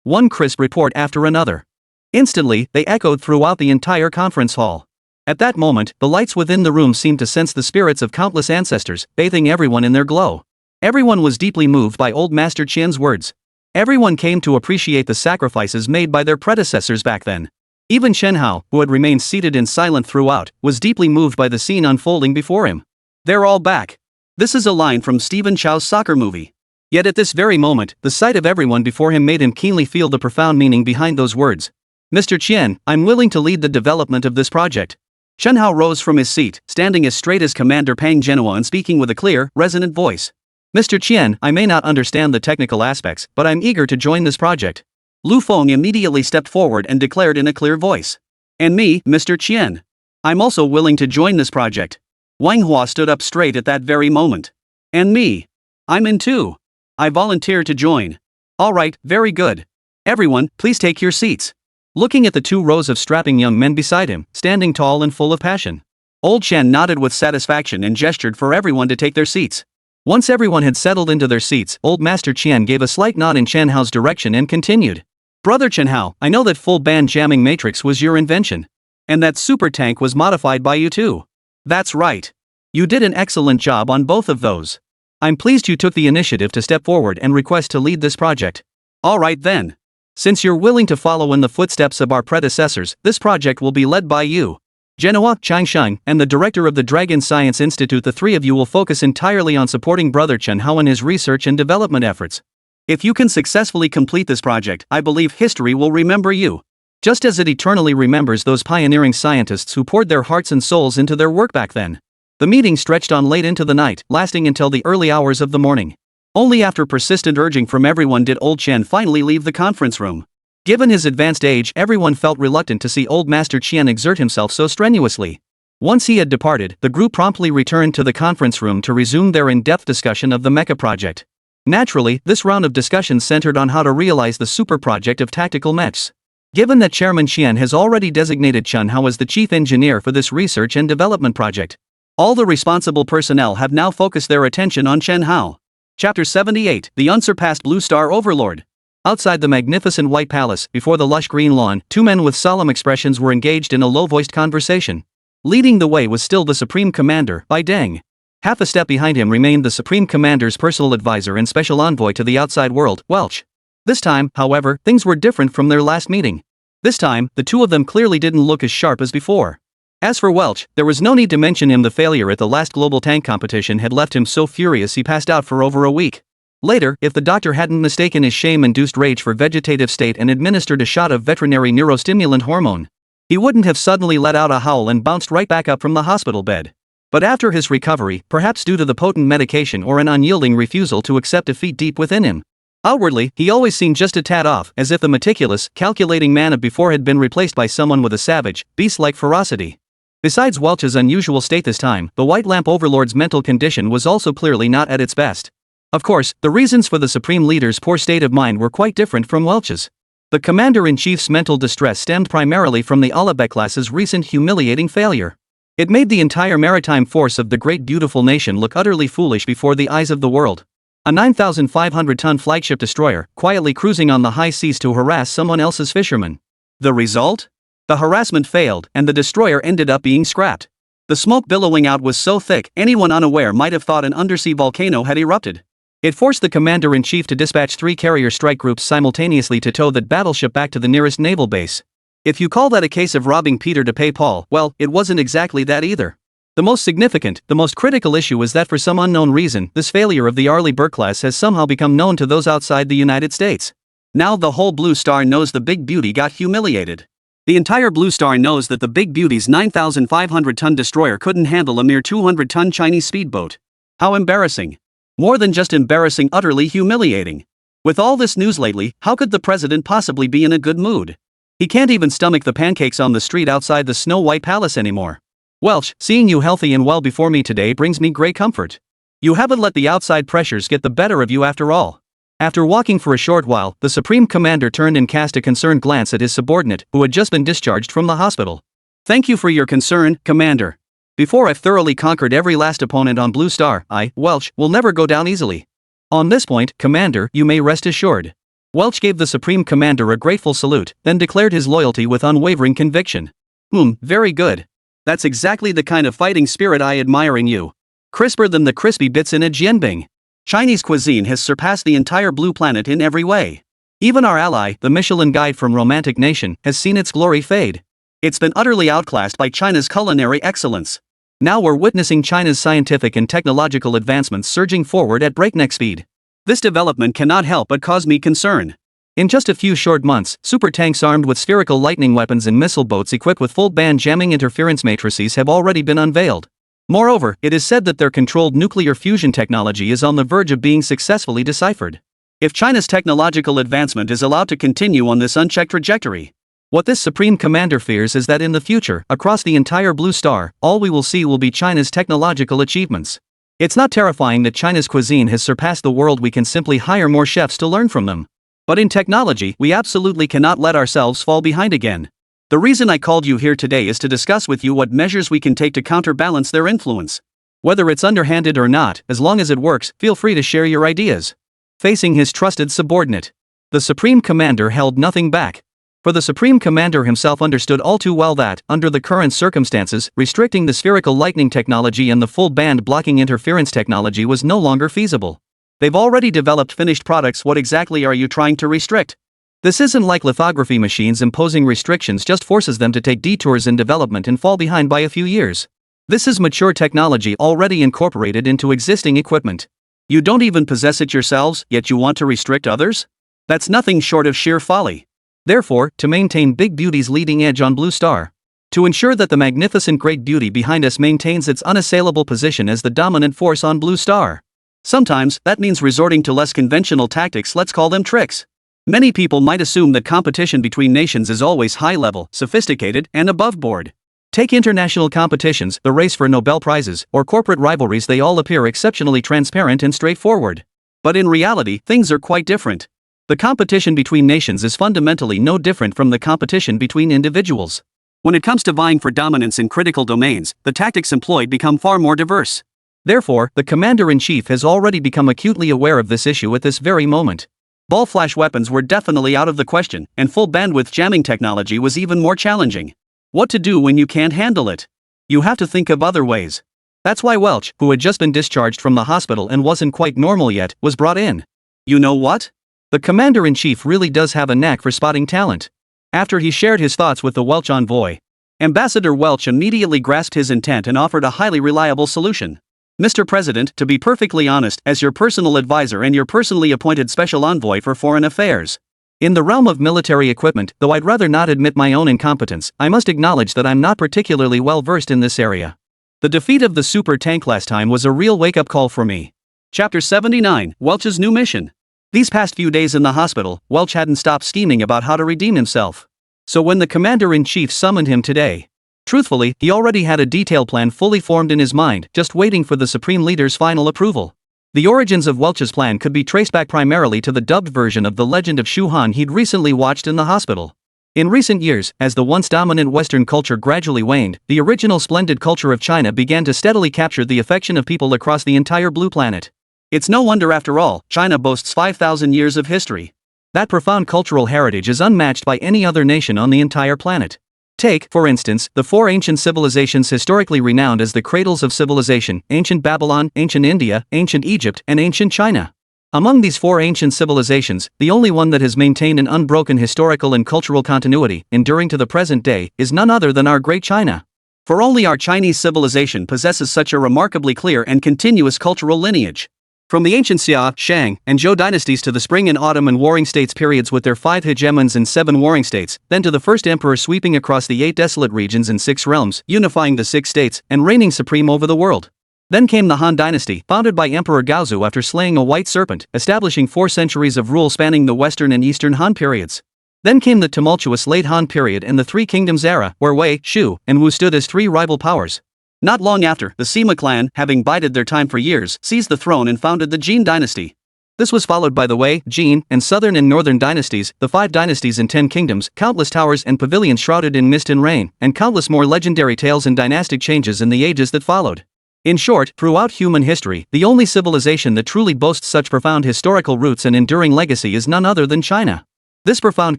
A: One crisp report after another. Instantly, they echoed throughout the entire conference hall. At that moment, the lights within the room seemed to sense the spirits of countless ancestors, bathing everyone in their glow. Everyone was deeply moved by old Master Qian's words. Everyone came to appreciate the sacrifices made by their predecessors back then. Even Chen Hao, who had remained seated and silent throughout, was deeply moved by the scene unfolding before him.
B: They're all back. This is a line from Stephen Chow's soccer movie.
A: Yet at this very moment, the sight of everyone before him made him keenly feel the profound meaning behind those words. Mr. Qian, I'm willing to lead the development of this project.
B: Chen Hao rose from his seat, standing as straight as Commander Pang Genoa and speaking with a clear, resonant voice.
A: Mr. Qian, I may not understand the technical aspects, but I'm eager to join this project.
B: Lu Feng immediately stepped forward and declared in a clear voice. And me, Mr. Qian. I'm also willing to join this project. Manhwa stood up straight at that very moment. And me. I'm in too. I volunteer to join. Alright, very good. Everyone, please take your seats. Looking at the 2 rows of strapping young men beside him, standing tall and full of passion, old Qian nodded with satisfaction and gestured for everyone to take their seats. Once everyone had settled into their seats, old Master Qian gave a slight nod in Chen Hao's direction and continued. Brother Chen Hao, I know that full band jamming matrix was your invention. And that super tank was modified by you too. That's right. You did an excellent job on both of those. I'm pleased you took the initiative to step forward and request to lead this project. Alright then. Since you're willing to follow in the footsteps of our predecessors, this project will be led by you. Genoa, Changsheng, and the director of the Dragon Science Institute. The three of you will focus entirely on supporting Brother Chen Hao in his research and development efforts. If you can successfully complete this project, I believe history will remember you. Just as it eternally remembers those pioneering scientists who poured their hearts and souls into their work back then. The meeting stretched on late into the night, lasting until the early hours of the morning. Only after persistent urging from everyone did old Chen finally leave the conference room. Given his advanced age, everyone felt reluctant to see old Master Qian exert himself so strenuously. Once he had departed, the group promptly returned to the conference room to resume their in-depth discussion of the mecha project. Naturally, this round of discussions centered on how to realize the super project of tactical mechs. Given that Chairman Qian has already designated Chen Hao as the chief engineer for this research and development project, all the responsible personnel have now focused their attention on Chen Hao. Chapter 78, The Unsurpassed Blue Star Overlord. Outside the magnificent White Palace, before the lush green lawn, two men with solemn expressions were engaged in a low-voiced conversation. Leading the way was still the Supreme Commander, Bai Deng. Half a step behind him remained the Supreme Commander's personal advisor and special envoy to the outside world, Welch. This time, however, things were different from their last meeting. This time, the two of them clearly didn't look as sharp as before. As for Welch, there was no need to mention him. The failure at the last global tank competition had left him so furious he passed out for over a week. Later, if the doctor hadn't mistaken his shame-induced rage for vegetative state and administered a shot of veterinary neurostimulant hormone, he wouldn't have suddenly let out a howl and bounced right back up from the hospital bed. But after his recovery, perhaps due to the potent medication or an unyielding refusal to accept defeat deep within him, outwardly, he always seemed just a tad off, as if the meticulous, calculating man of before had been replaced by someone with a savage, beast-like ferocity. Besides Welch's unusual state this time, the White Lamp Overlord's mental condition was also clearly not at its best. Of course, the reasons for the Supreme Leader's poor state of mind were quite different from Welch's. The Commander-in-Chief's mental distress stemmed primarily from the Alabek class's recent humiliating failure. It made the entire maritime force of the great beautiful nation look utterly foolish before the eyes of the world. A 9,500-ton flagship destroyer, quietly cruising on the high seas to harass someone else's fishermen. The result? The harassment failed, and the destroyer ended up being scrapped. The smoke billowing out was so thick, anyone unaware might have thought an undersea volcano had erupted. It forced the Commander-in-Chief to dispatch 3 carrier strike groups simultaneously to tow that battleship back to the nearest naval base. If you call that a case of robbing Peter to pay Paul, well, it wasn't exactly that either. The most significant, the most critical issue is that for some unknown reason, this failure of the Arleigh Burke class has somehow become known to those outside the United States. Now the whole Blue Star knows the Big Beauty got humiliated. The entire Blue Star knows that the Big Beauty's 9,500-ton destroyer couldn't handle a mere 200-ton Chinese speedboat. How embarrassing. More than just embarrassing, utterly humiliating. With all this news lately, how could the president possibly be in a good mood? He can't even stomach the pancakes on the street outside the Snow White Palace anymore. Welch, seeing you healthy and well before me today brings me great comfort. You haven't let the outside pressures get the better of you after all. After walking for a short while, the Supreme Commander turned and cast a concerned glance at his subordinate, who had just been discharged from the hospital. Thank you for your concern, Commander. Before I've thoroughly conquered every last opponent on Blue Star, I, Welch, will never go down easily. On this point, Commander, you may rest assured. Welch gave the Supreme Commander a grateful salute, then declared his loyalty with unwavering conviction. Very good. That's exactly the kind of fighting spirit I admire in you. Crisper than the crispy bits in a jianbing. Chinese cuisine has surpassed the entire blue planet in every way. Even our ally, the Michelin Guide from Romantic Nation, has seen its glory fade. It's been utterly outclassed by China's culinary excellence. Now we're witnessing China's scientific and technological advancements surging forward at breakneck speed. This development cannot help but cause me concern. In just a few short months, super tanks armed with spherical lightning weapons and missile boats equipped with full band jamming interference matrices have already been unveiled. Moreover, it is said that their controlled nuclear fusion technology is on the verge of being successfully deciphered. If China's technological advancement is allowed to continue on this unchecked trajectory, what this Supreme Commander fears is that in the future, across the entire Blue Star, all we will see will be China's technological achievements. It's not terrifying that China's cuisine has surpassed the world. We can simply hire more chefs to learn from them. But in technology, we absolutely cannot let ourselves fall behind again. The reason I called you here today is to discuss with you what measures we can take to counterbalance their influence. Whether it's underhanded or not, as long as it works, feel free to share your ideas. Facing his trusted subordinate, the Supreme Commander held nothing back.
A: For the Supreme Commander himself understood all too well that, under the current circumstances, restricting the spherical lightning technology and the full band blocking interference technology was no longer feasible. They've already developed finished products. What exactly are you trying to restrict? This isn't like lithography machines. Imposing restrictions just forces them to take detours in development and fall behind by a few years. This is mature technology already incorporated into existing equipment. You don't even possess it yourselves, yet you want to restrict others? That's nothing short of sheer folly. Therefore, to maintain Big Beauty's leading edge on Blue Star, to ensure that the magnificent Great Beauty behind us maintains its unassailable position as the dominant force on Blue Star, sometimes that means resorting to less conventional tactics. Let's call them tricks. Many people might assume that competition between nations is always high-level, sophisticated, and above-board. Take international competitions, the race for Nobel Prizes, or corporate rivalries. They all appear exceptionally transparent and straightforward. But in reality, things are quite different. The competition between nations is fundamentally no different from the competition between individuals. When it comes to vying for dominance in critical domains, the tactics employed become far more diverse. Therefore, the Commander-in-Chief has already become acutely aware of this issue at this very moment. Ball flash weapons were definitely out of the question, and full bandwidth jamming technology was even more challenging. What to do when you can't handle it? You have to think of other ways. That's why Welch, who had just been discharged from the hospital and wasn't quite normal yet, was brought in. You know what? The Commander-in-Chief really does have a knack for spotting talent. After he shared his thoughts with the Welch envoy, Ambassador Welch immediately grasped his intent and offered a highly reliable solution. Mr. President, to be perfectly honest, as your personal advisor and your personally appointed special envoy for foreign affairs, in the realm of military equipment, though I'd rather not admit my own incompetence, I must acknowledge that I'm not particularly well versed in this area. The defeat of the super tank last time was a real wake-up call for me. Chapter 79, Welch's New Mission. These past few days in the hospital, Welch hadn't stopped scheming about how to redeem himself. So when the Commander-in-Chief summoned him today, truthfully, he already had a detailed plan fully formed in his mind, just waiting for the Supreme Leader's final approval. The origins of Welch's plan could be traced back primarily to the dubbed version of The Legend of Shu Han he'd recently watched in the hospital. In recent years, as the once dominant Western culture gradually waned, the original splendid culture of China began to steadily capture the affection of people across the entire blue planet. It's no wonder, after all, China boasts 5,000 years of history. That profound cultural heritage is unmatched by any other nation on the entire planet. Take, for instance, the four ancient civilizations historically renowned as the cradles of civilization: ancient Babylon, ancient India, ancient Egypt, and ancient China. Among these four ancient civilizations, the only one that has maintained an unbroken historical and cultural continuity, enduring to the present day, is none other than our great China. For only our Chinese civilization possesses such a remarkably clear and continuous cultural lineage. From the ancient Xia, Shang, and Zhou dynasties to the Spring and Autumn and Warring States periods with their 5 hegemons and 7 warring states, then to the first emperor sweeping across the 8 desolate regions and 6 realms, unifying the 6 states, and reigning supreme over the world. Then came the Han dynasty, founded by Emperor Gaozu after slaying a white serpent, establishing 4 centuries of rule spanning the Western and Eastern Han periods. Then came the tumultuous late Han period and the Three Kingdoms era, where Wei, Shu, and Wu stood as 3 rival powers. Not long after, the Sima clan, having bided their time for years, seized the throne and founded the Jin dynasty. This was followed by the Wei, Jin, and Southern and Northern dynasties, the 5 dynasties and 10 kingdoms, countless towers and pavilions shrouded in mist and rain, and countless more legendary tales and dynastic changes in the ages that followed. In short, throughout human history, the only civilization that truly boasts such profound historical roots and enduring legacy is none other than China. This profound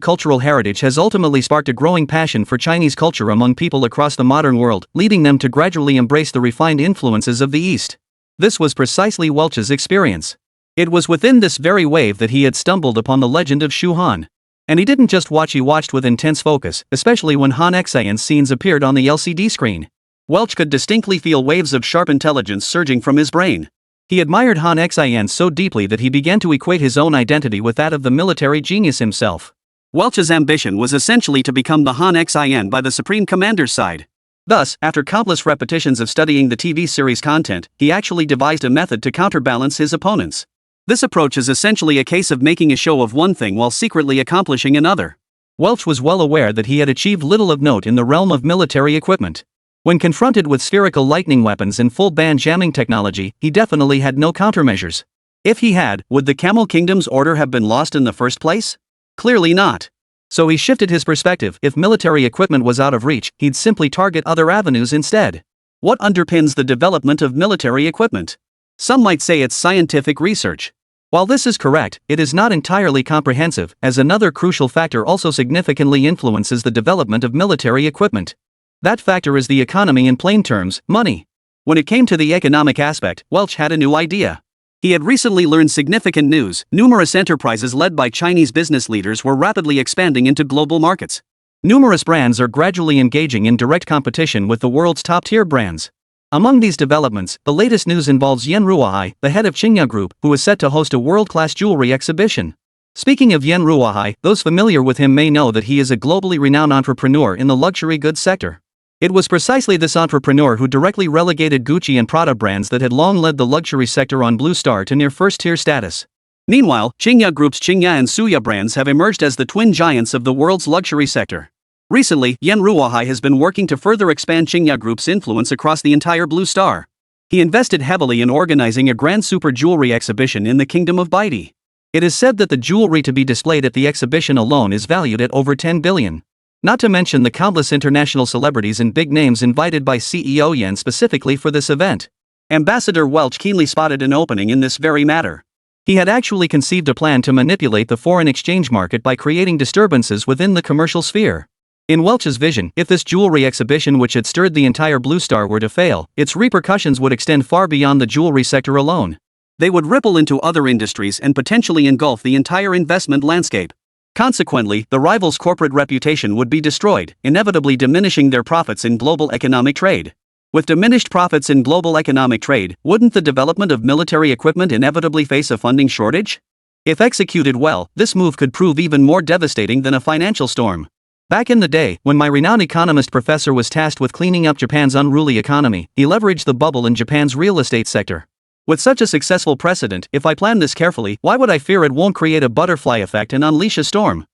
A: cultural heritage has ultimately sparked a growing passion for Chinese culture among people across the modern world, leading them to gradually embrace the refined influences of the East. This was precisely Welch's experience. It was within this very wave that he had stumbled upon the legend of Shu Han. And he didn't just watch, he watched with intense focus, especially when Han Xian's scenes appeared on the LCD screen. Welch could distinctly feel waves of sharp intelligence surging from his brain. He admired Han Xian so deeply that he began to equate his own identity with that of the military genius himself. Welch's ambition was essentially to become the Han Xian by the Supreme Commander's side. Thus, after countless repetitions of studying the TV series content, he actually devised a method to counterbalance his opponents. This approach is essentially a case of making a show of one thing while secretly accomplishing another. Welch was well aware that he had achieved little of note in the realm of military equipment. When confronted with spherical lightning weapons and full-band jamming technology, he definitely had no countermeasures. If he had, would the Camel Kingdom's order have been lost in the first place? Clearly not. So he shifted his perspective. If military equipment was out of reach, he'd simply target other avenues instead. What underpins the development of military equipment? Some might say it's scientific research. While this is correct, it is not entirely comprehensive, as another crucial factor also significantly influences the development of military equipment. That factor is the economy in plain terms, money. When it came to the economic aspect, Welch had a new idea. He had recently learned significant news: numerous enterprises led by Chinese business leaders were rapidly expanding into global markets. Numerous brands are gradually engaging in direct competition with the world's top-tier brands. Among these developments, the latest news involves Yan Ruohai, the head of Qingya Group, who is set to host a world-class jewelry exhibition. Speaking of Yan Ruohai, those familiar with him may know that he is a globally renowned entrepreneur in the luxury goods sector. It was precisely this entrepreneur who directly relegated Gucci and Prada brands that had long led the luxury sector on Blue Star to near first-tier status. Meanwhile, Qingya Group's Qingya and Suya brands have emerged as the twin giants of the world's luxury sector. Recently, Yan Ruohai has been working to further expand Qingya Group's influence across the entire Blue Star. He invested heavily in organizing a grand super jewelry exhibition in the Kingdom of Baidi. It is said that the jewelry to be displayed at the exhibition alone is valued at over 10 billion. Not to mention the countless international celebrities and big names invited by CEO Yan specifically for this event. Ambassador Welch keenly spotted an opening in this very matter. He had actually conceived a plan to manipulate the foreign exchange market by creating disturbances within the commercial sphere. In Welch's vision, if this jewelry exhibition which had stirred the entire Blue Star were to fail, its repercussions would extend far beyond the jewelry sector alone. They would ripple into other industries and potentially engulf the entire investment landscape. Consequently, the rivals' corporate reputation would be destroyed, inevitably diminishing their profits in global economic trade. With diminished profits in global economic trade, wouldn't the development of military equipment inevitably face a funding shortage? If executed well, this move could prove even more devastating than a financial storm. Back in the day, when my renowned economist professor was tasked with cleaning up Japan's unruly economy, he leveraged the bubble in Japan's real estate sector. With such a successful precedent, if I plan this carefully, why would I fear it won't create a butterfly effect and unleash a storm?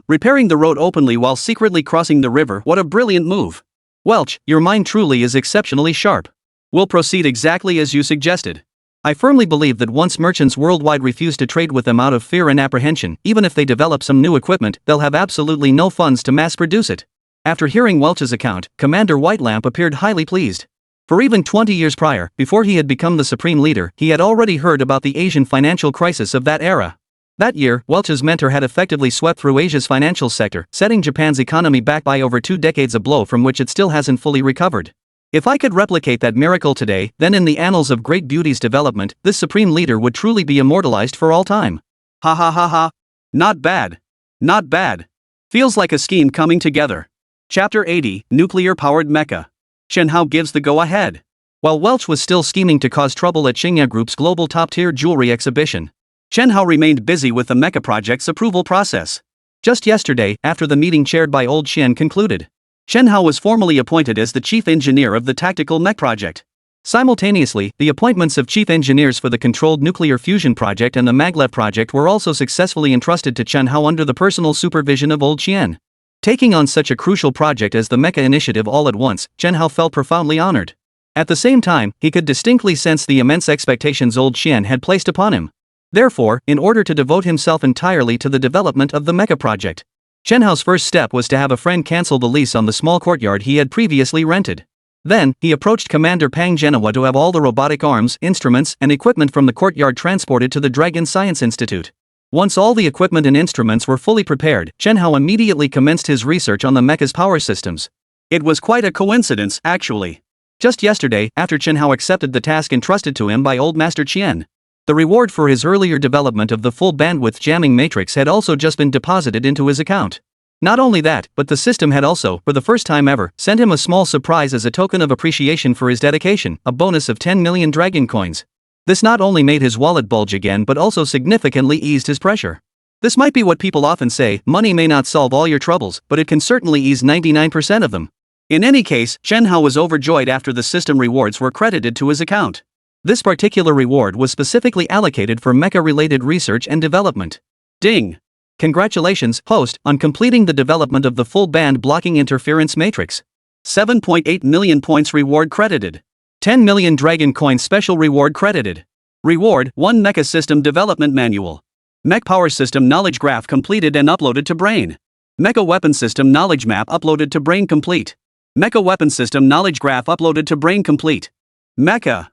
A: Repairing the road openly while secretly crossing the river, what a brilliant move. Welch, your mind truly is exceptionally sharp. We'll proceed exactly as you suggested. I firmly believe that once merchants worldwide refuse to trade with them out of fear and apprehension, even if they develop some new equipment, they'll have absolutely no funds to mass produce it. After hearing Welch's account, Commander Whitelamp appeared highly pleased. For even 20 years prior, before he had become the supreme leader, he had already heard about the Asian financial crisis of that era. That year, Welch's mentor had effectively swept through Asia's financial sector, setting Japan's economy back by over 2 decades, a blow from which it still hasn't fully recovered. If I could replicate that miracle today, then in the annals of great beauty's development, this supreme leader would truly be immortalized for all time. Ha ha ha ha. Not bad. Not bad. Feels like a scheme coming together. Chapter 80, Nuclear-Powered Mecha. Chen Hao gives the go-ahead. While Welch was still scheming to cause trouble at Qingya Group's global top-tier jewelry exhibition, Chen Hao remained busy with the mecha project's approval process. Just yesterday, after the meeting chaired by Old Qian concluded, Chen Hao was formally appointed as the chief engineer of the tactical mech project. Simultaneously, the appointments of chief engineers for the controlled nuclear fusion project and the maglev project were also successfully entrusted to Chen Hao under the personal supervision of Old Qian. Taking on such a crucial project as the Mecha Initiative all at once, Chen Hao felt profoundly honored. At the same time, he could distinctly sense the immense expectations Old Qian had placed upon him. Therefore, in order to devote himself entirely to the development of the Mecha project, Chen Hao's first step was to have a friend cancel the lease on the small courtyard he had previously rented. Then, he approached Commander Pang Genoa to have all the robotic arms, instruments, and equipment from the courtyard transported to the Dragon Science Institute. Once all the equipment and instruments were fully prepared, Chen Hao immediately commenced his research on the mecha's power systems. It was quite a coincidence, actually. Just yesterday, after Chen Hao accepted the task entrusted to him by Old Master Qian, the reward for his earlier development of the full bandwidth jamming matrix had also just been deposited into his account. Not only that, but the system had also, for the first time ever, sent him a small surprise as a token of appreciation for his dedication, a bonus of 10 million dragon coins. This not only made his wallet bulge again but also significantly eased his pressure. This might be what people often say: money may not solve all your troubles, but it can certainly ease 99% of them. In any case, Chen Hao was overjoyed after the system rewards were credited to his account. This particular reward was specifically allocated for mecha-related research and development. Ding! Congratulations, host, on completing the development of the full band blocking interference matrix. 7.8 million points reward credited. 10 million dragon coins special reward credited. Reward: 1 Mecha System Development Manual. Mech Power System Knowledge Graph completed and uploaded to Brain. Mecha Weapon System Knowledge Map uploaded to Brain complete. Mecha Weapon System Knowledge Graph uploaded to Brain complete. Mecha.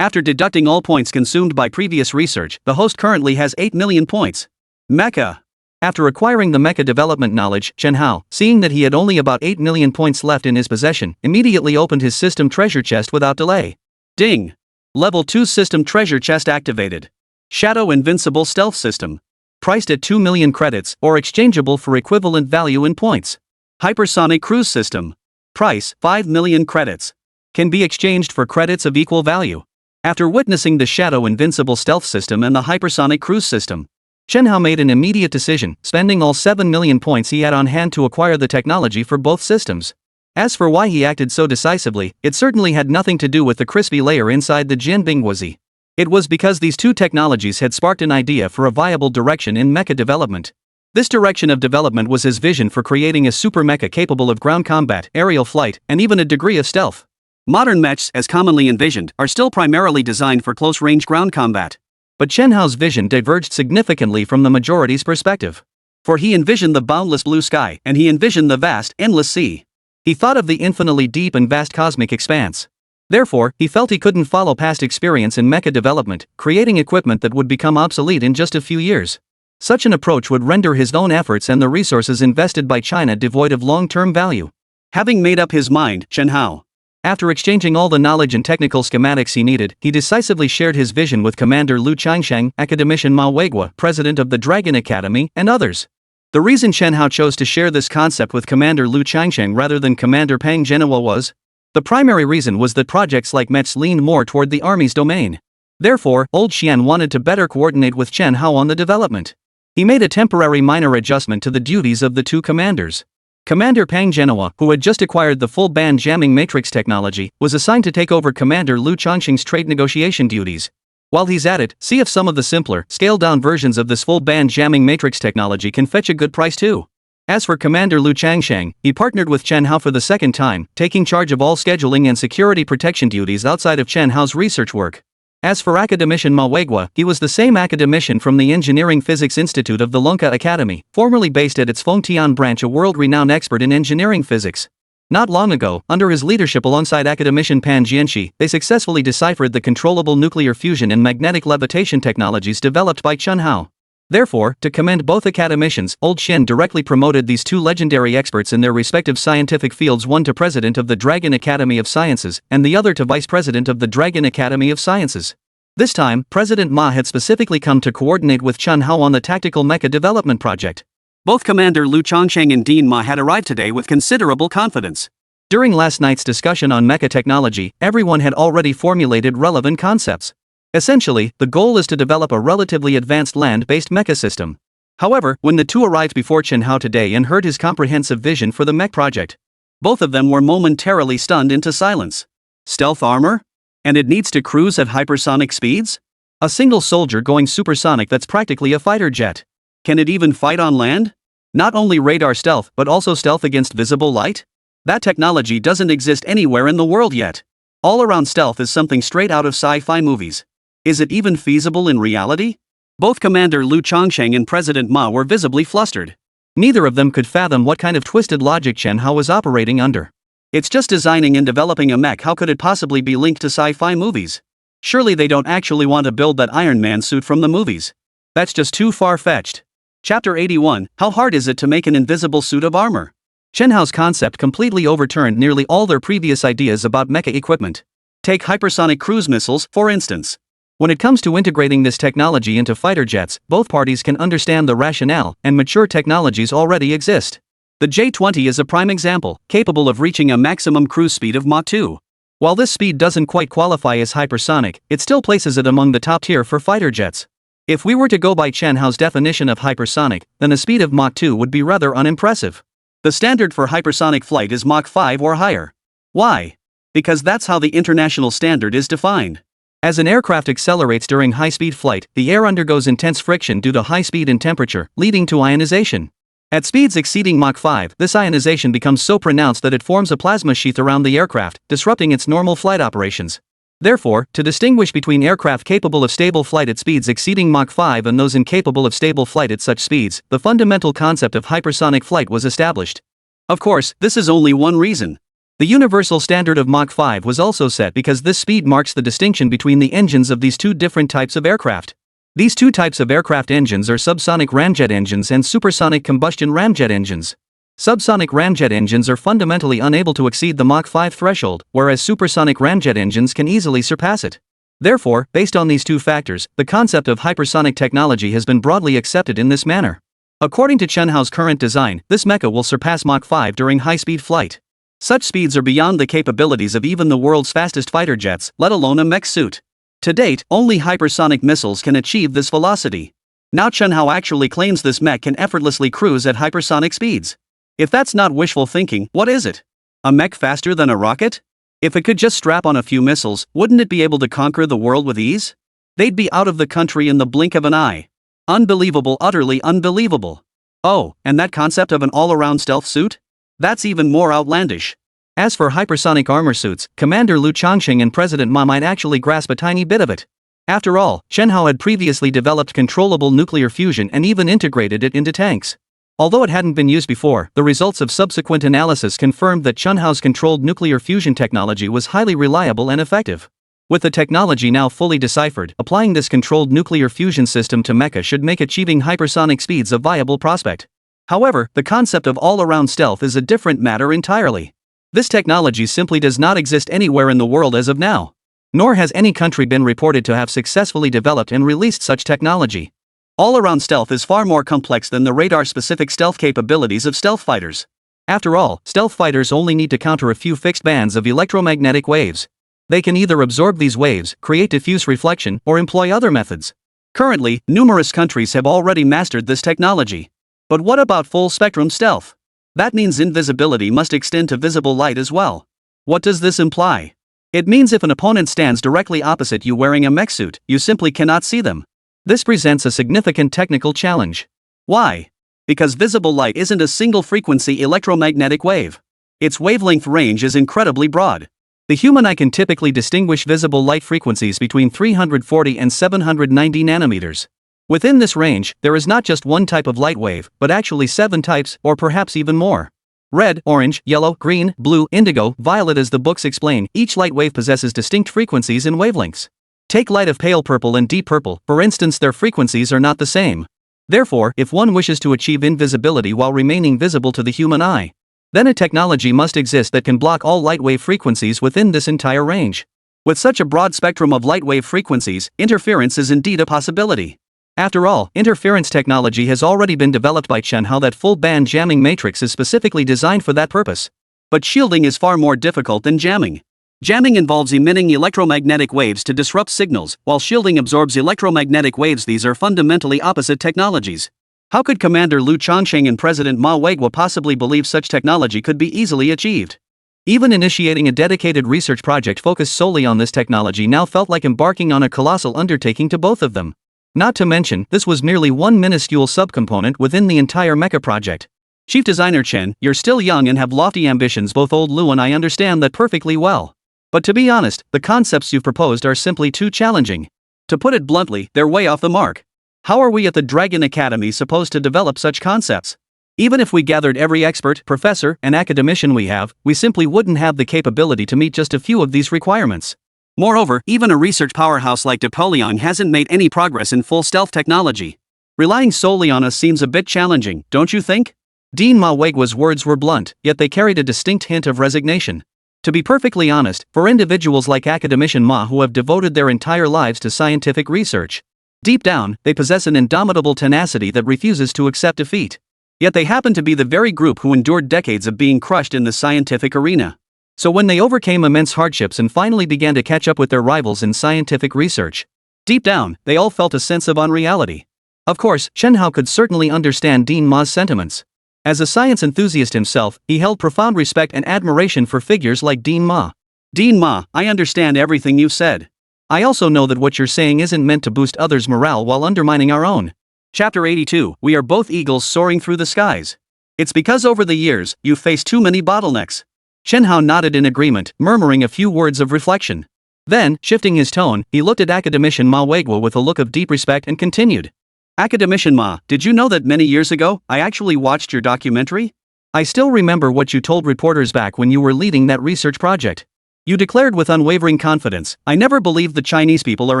B: After deducting all points consumed by previous research, the host currently has 8 million points. Mecha. After acquiring the mecha development knowledge, Chen Hao, seeing that he had only about 8 million points left in his possession, immediately opened his system treasure chest without delay. Ding! Level 2 system treasure chest activated. Shadow Invincible Stealth System. Priced at 2 million credits, or exchangeable for equivalent value in points. Hypersonic Cruise System. Price, 5 million credits. Can be exchanged for credits of equal value. After witnessing the Shadow Invincible Stealth System and the Hypersonic Cruise System, Chen Hao made an immediate decision, spending all 7 million points he had on hand to acquire the technology for both systems. As for why he acted so decisively, it certainly had nothing to do with the crispy layer inside the Jin Bingwazi. It was because these two technologies had sparked an idea for a viable direction in mecha development. This direction of development was his vision for creating a super mecha capable of ground combat, aerial flight, and even a degree of stealth. Modern mechs, as commonly envisioned, are still primarily designed for close-range ground combat. But Chen Hao's vision diverged significantly from the majority's perspective. For he envisioned the boundless blue sky, and he envisioned the vast, endless sea. He thought of the infinitely deep and vast cosmic expanse. Therefore, he felt he couldn't follow past experience in mecha development, creating equipment that would become obsolete in just a few years. Such an approach would render his own efforts and the resources invested by China devoid of long-term value. Having made up his mind, Chen Hao, after exchanging all the knowledge and technical schematics he needed, he decisively shared his vision with Commander Lu Changsheng, academician Ma Weigua, president of the Dragon Academy, and others. The reason Chen Hao chose to share this concept with Commander Lu Changsheng rather than Commander Pang Zhenhua was, the primary reason was that projects like METS leaned more toward the army's domain. Therefore, Old Xian wanted to better coordinate with Chen Hao on the development. He made a temporary minor adjustment to the duties of the two commanders. Commander Pang Zhenhua, who had just acquired the full band jamming matrix technology, was assigned to take over Commander Lu Changsheng's trade negotiation duties. While he's at it, see if some of the simpler, scaled-down versions of this full band jamming matrix technology can fetch a good price too. As for Commander Lu Changsheng, he partnered with Chen Hao for the second time, taking charge of all scheduling and security protection duties outside of Chen Hao's research work. As for academician Ma Weigua, he was the same academician from the Engineering Physics Institute of the Lunka Academy, formerly based at its Fengtian branch, a world-renowned expert in engineering physics. Not long ago, under his leadership alongside academician Pan Jianxi, they successfully deciphered the controllable nuclear fusion and magnetic levitation technologies developed by Chen Hao. Therefore, to commend both academicians, Old Xian directly promoted these two legendary experts in their respective scientific fields, one to president of the Dragon Academy of Sciences, and the other to vice president of the Dragon Academy of Sciences. This time, President Ma had specifically come to coordinate with Chen Hao on the tactical mecha development project. Both Commander Lu Changsheng and Dean Ma had arrived today with considerable confidence. During last night's discussion on mecha technology, everyone had already formulated relevant concepts. Essentially, the goal is to develop a relatively advanced land-based mecha system. However, when the two arrived before Chen Hao today and heard his comprehensive vision for the mech project, both of them were momentarily stunned into silence. Stealth armor? And it needs to cruise at hypersonic speeds? A single soldier going supersonic that's practically a fighter jet. Can it even fight on land? Not only radar stealth but also stealth against visible light? That technology doesn't exist anywhere in the world yet. All-around stealth is something straight out of sci-fi movies. Is it even feasible in reality? Both Commander Lu Changsheng and President Ma were visibly flustered. Neither of them could fathom what kind of twisted logic Chen Hao was operating under. It's just designing and developing a mech, how could it possibly be linked to sci-fi movies? Surely they don't actually want to build that Iron Man suit from the movies. That's just too far-fetched. Chapter 81, How hard is it to make an invisible suit of armor? Chen Hao's concept completely overturned nearly all their previous ideas about mecha equipment. Take hypersonic cruise missiles, for instance. When it comes to integrating this technology into fighter jets, both parties can understand the rationale, and mature technologies already exist. The J-20 is a prime example, capable of reaching a maximum cruise speed of Mach 2. While this speed doesn't quite qualify as hypersonic, it still places it among the top tier for fighter jets. If we were to go by Chen Hao's definition of hypersonic, then a speed of Mach 2 would be rather unimpressive. The standard for hypersonic flight is Mach 5 or higher. Why? Because that's how the international standard is defined. As an aircraft accelerates during high-speed flight, the air undergoes intense friction due to high speed and temperature, leading to ionization. At speeds exceeding Mach 5, this ionization becomes so pronounced that it forms a plasma sheath around the aircraft, disrupting its normal flight operations. Therefore, to distinguish between aircraft capable of stable flight at speeds exceeding Mach 5 and those incapable of stable flight at such speeds, the fundamental concept of hypersonic flight was established. Of course, this is only one reason.
A: The universal standard of Mach 5 was also set because this speed marks the distinction between the engines of these two different types of aircraft. These two types of aircraft engines are subsonic ramjet engines and supersonic combustion ramjet engines. Subsonic ramjet engines are fundamentally unable to exceed the Mach 5 threshold, whereas supersonic ramjet engines can easily surpass it. Therefore, based on these two factors, the concept of hypersonic technology has been broadly accepted in this manner. According to Chen Hao's current design, this mecha will surpass Mach 5 during high-speed flight. Such speeds are beyond the capabilities of even the world's fastest fighter jets, let alone a mech suit. To date, only hypersonic missiles can achieve this velocity. Now Chen Hao actually claims this mech can effortlessly cruise at hypersonic speeds. If that's not wishful thinking, what is it? A mech faster than a rocket? If it could just strap on a few missiles, wouldn't it be able to conquer the world with ease? They'd be out of the country in the blink of an eye. Unbelievable, utterly unbelievable. Oh, and that concept of an all-around stealth suit? That's even more outlandish. As for hypersonic armor suits, Commander Liu Changqing and President Ma might actually grasp a tiny bit of it. After all, Chen Hao had previously developed controllable nuclear fusion and even integrated it into tanks. Although it hadn't been used before, the results of subsequent analysis confirmed that Chen Hao's controlled nuclear fusion technology was highly reliable and effective. With the technology now fully deciphered, applying this controlled nuclear fusion system to mecha should make achieving hypersonic speeds a viable prospect. However, the concept of all-around stealth is a different matter entirely. This technology simply does not exist anywhere in the world as of now. Nor has any country been reported to have successfully developed and released such technology. All-around stealth is far more complex than the radar-specific stealth capabilities of stealth fighters. After all, stealth fighters only need to counter a few fixed bands of electromagnetic waves. They can either absorb these waves, create diffuse reflection, or employ other methods. Currently, numerous countries have already mastered this technology. But what about full-spectrum stealth? That means invisibility must extend to visible light as well. What does this imply? It means if an opponent stands directly opposite you wearing a mech suit, you simply cannot see them. This presents a significant technical challenge. Why? Because visible light isn't a single-frequency electromagnetic wave. Its wavelength range is incredibly broad. The human eye can typically distinguish visible light frequencies between 340 and 790 nanometers. Within this range, there is not just one type of light wave, but actually 7 types, or perhaps even more. Red, orange, yellow, green, blue, indigo, violet. As the books explain, each light wave possesses distinct frequencies and wavelengths. Take light of pale purple and deep purple, for instance, their frequencies are not the same. Therefore, if one wishes to achieve invisibility while remaining visible to the human eye, then a technology must exist that can block all light wave frequencies within this entire range. With such a broad spectrum of light wave frequencies, interference is indeed a possibility. After all, interference technology has already been developed by Chen Hao. That full-band jamming matrix is specifically designed for that purpose. But shielding is far more difficult than jamming. Jamming involves emitting electromagnetic waves to disrupt signals, while shielding absorbs electromagnetic waves. These are fundamentally opposite technologies. How could Commander Liu Changqing and President Ma Weiguo possibly believe such technology could be easily achieved? Even initiating a dedicated research project focused solely on this technology now felt like embarking on a colossal undertaking to both of them. Not to mention, this was merely one minuscule subcomponent within the entire mecha project. Chief Designer Chen, you're still young and have lofty ambitions. Both old Liu and I understand that perfectly well. But to be honest, the concepts you've proposed are simply too challenging. To put it bluntly, they're way off the mark. How are we at the Dragon Academy supposed to develop such concepts? Even if we gathered every expert, professor, and academician we have, we simply wouldn't have the capability to meet just a few of these requirements. Moreover, even a research powerhouse like Napoleon hasn't made any progress in full stealth technology. Relying solely on us seems a bit challenging, don't you think? Dean Ma Weiguo's words were blunt, yet they carried a distinct hint of resignation. To be perfectly honest, for individuals like academician Ma who have devoted their entire lives to scientific research, deep down, they possess an indomitable tenacity that refuses to accept defeat. Yet they happen to be the very group who endured decades of being crushed in the scientific arena. So when they overcame immense hardships and finally began to catch up with their rivals in scientific research, deep down, they all felt a sense of unreality. Of course, Chen Hao could certainly understand Dean Ma's sentiments. As a science enthusiast himself, he held profound respect and admiration for figures like Dean Ma. Dean Ma, I understand everything you said. I also know that what you're saying isn't meant to boost others' morale while undermining our own. Chapter 82, we are both eagles soaring through the skies. It's because over the years, you've faced too many bottlenecks. Chen Hao nodded in agreement, murmuring a few words of reflection. Then, shifting his tone, he looked at academician Ma Weiguo with a look of deep respect and continued. Academician Ma, did you know that many years ago, I actually watched your documentary? I still remember what you told reporters back when you were leading that research project. You declared with unwavering confidence, "I never believed the Chinese people are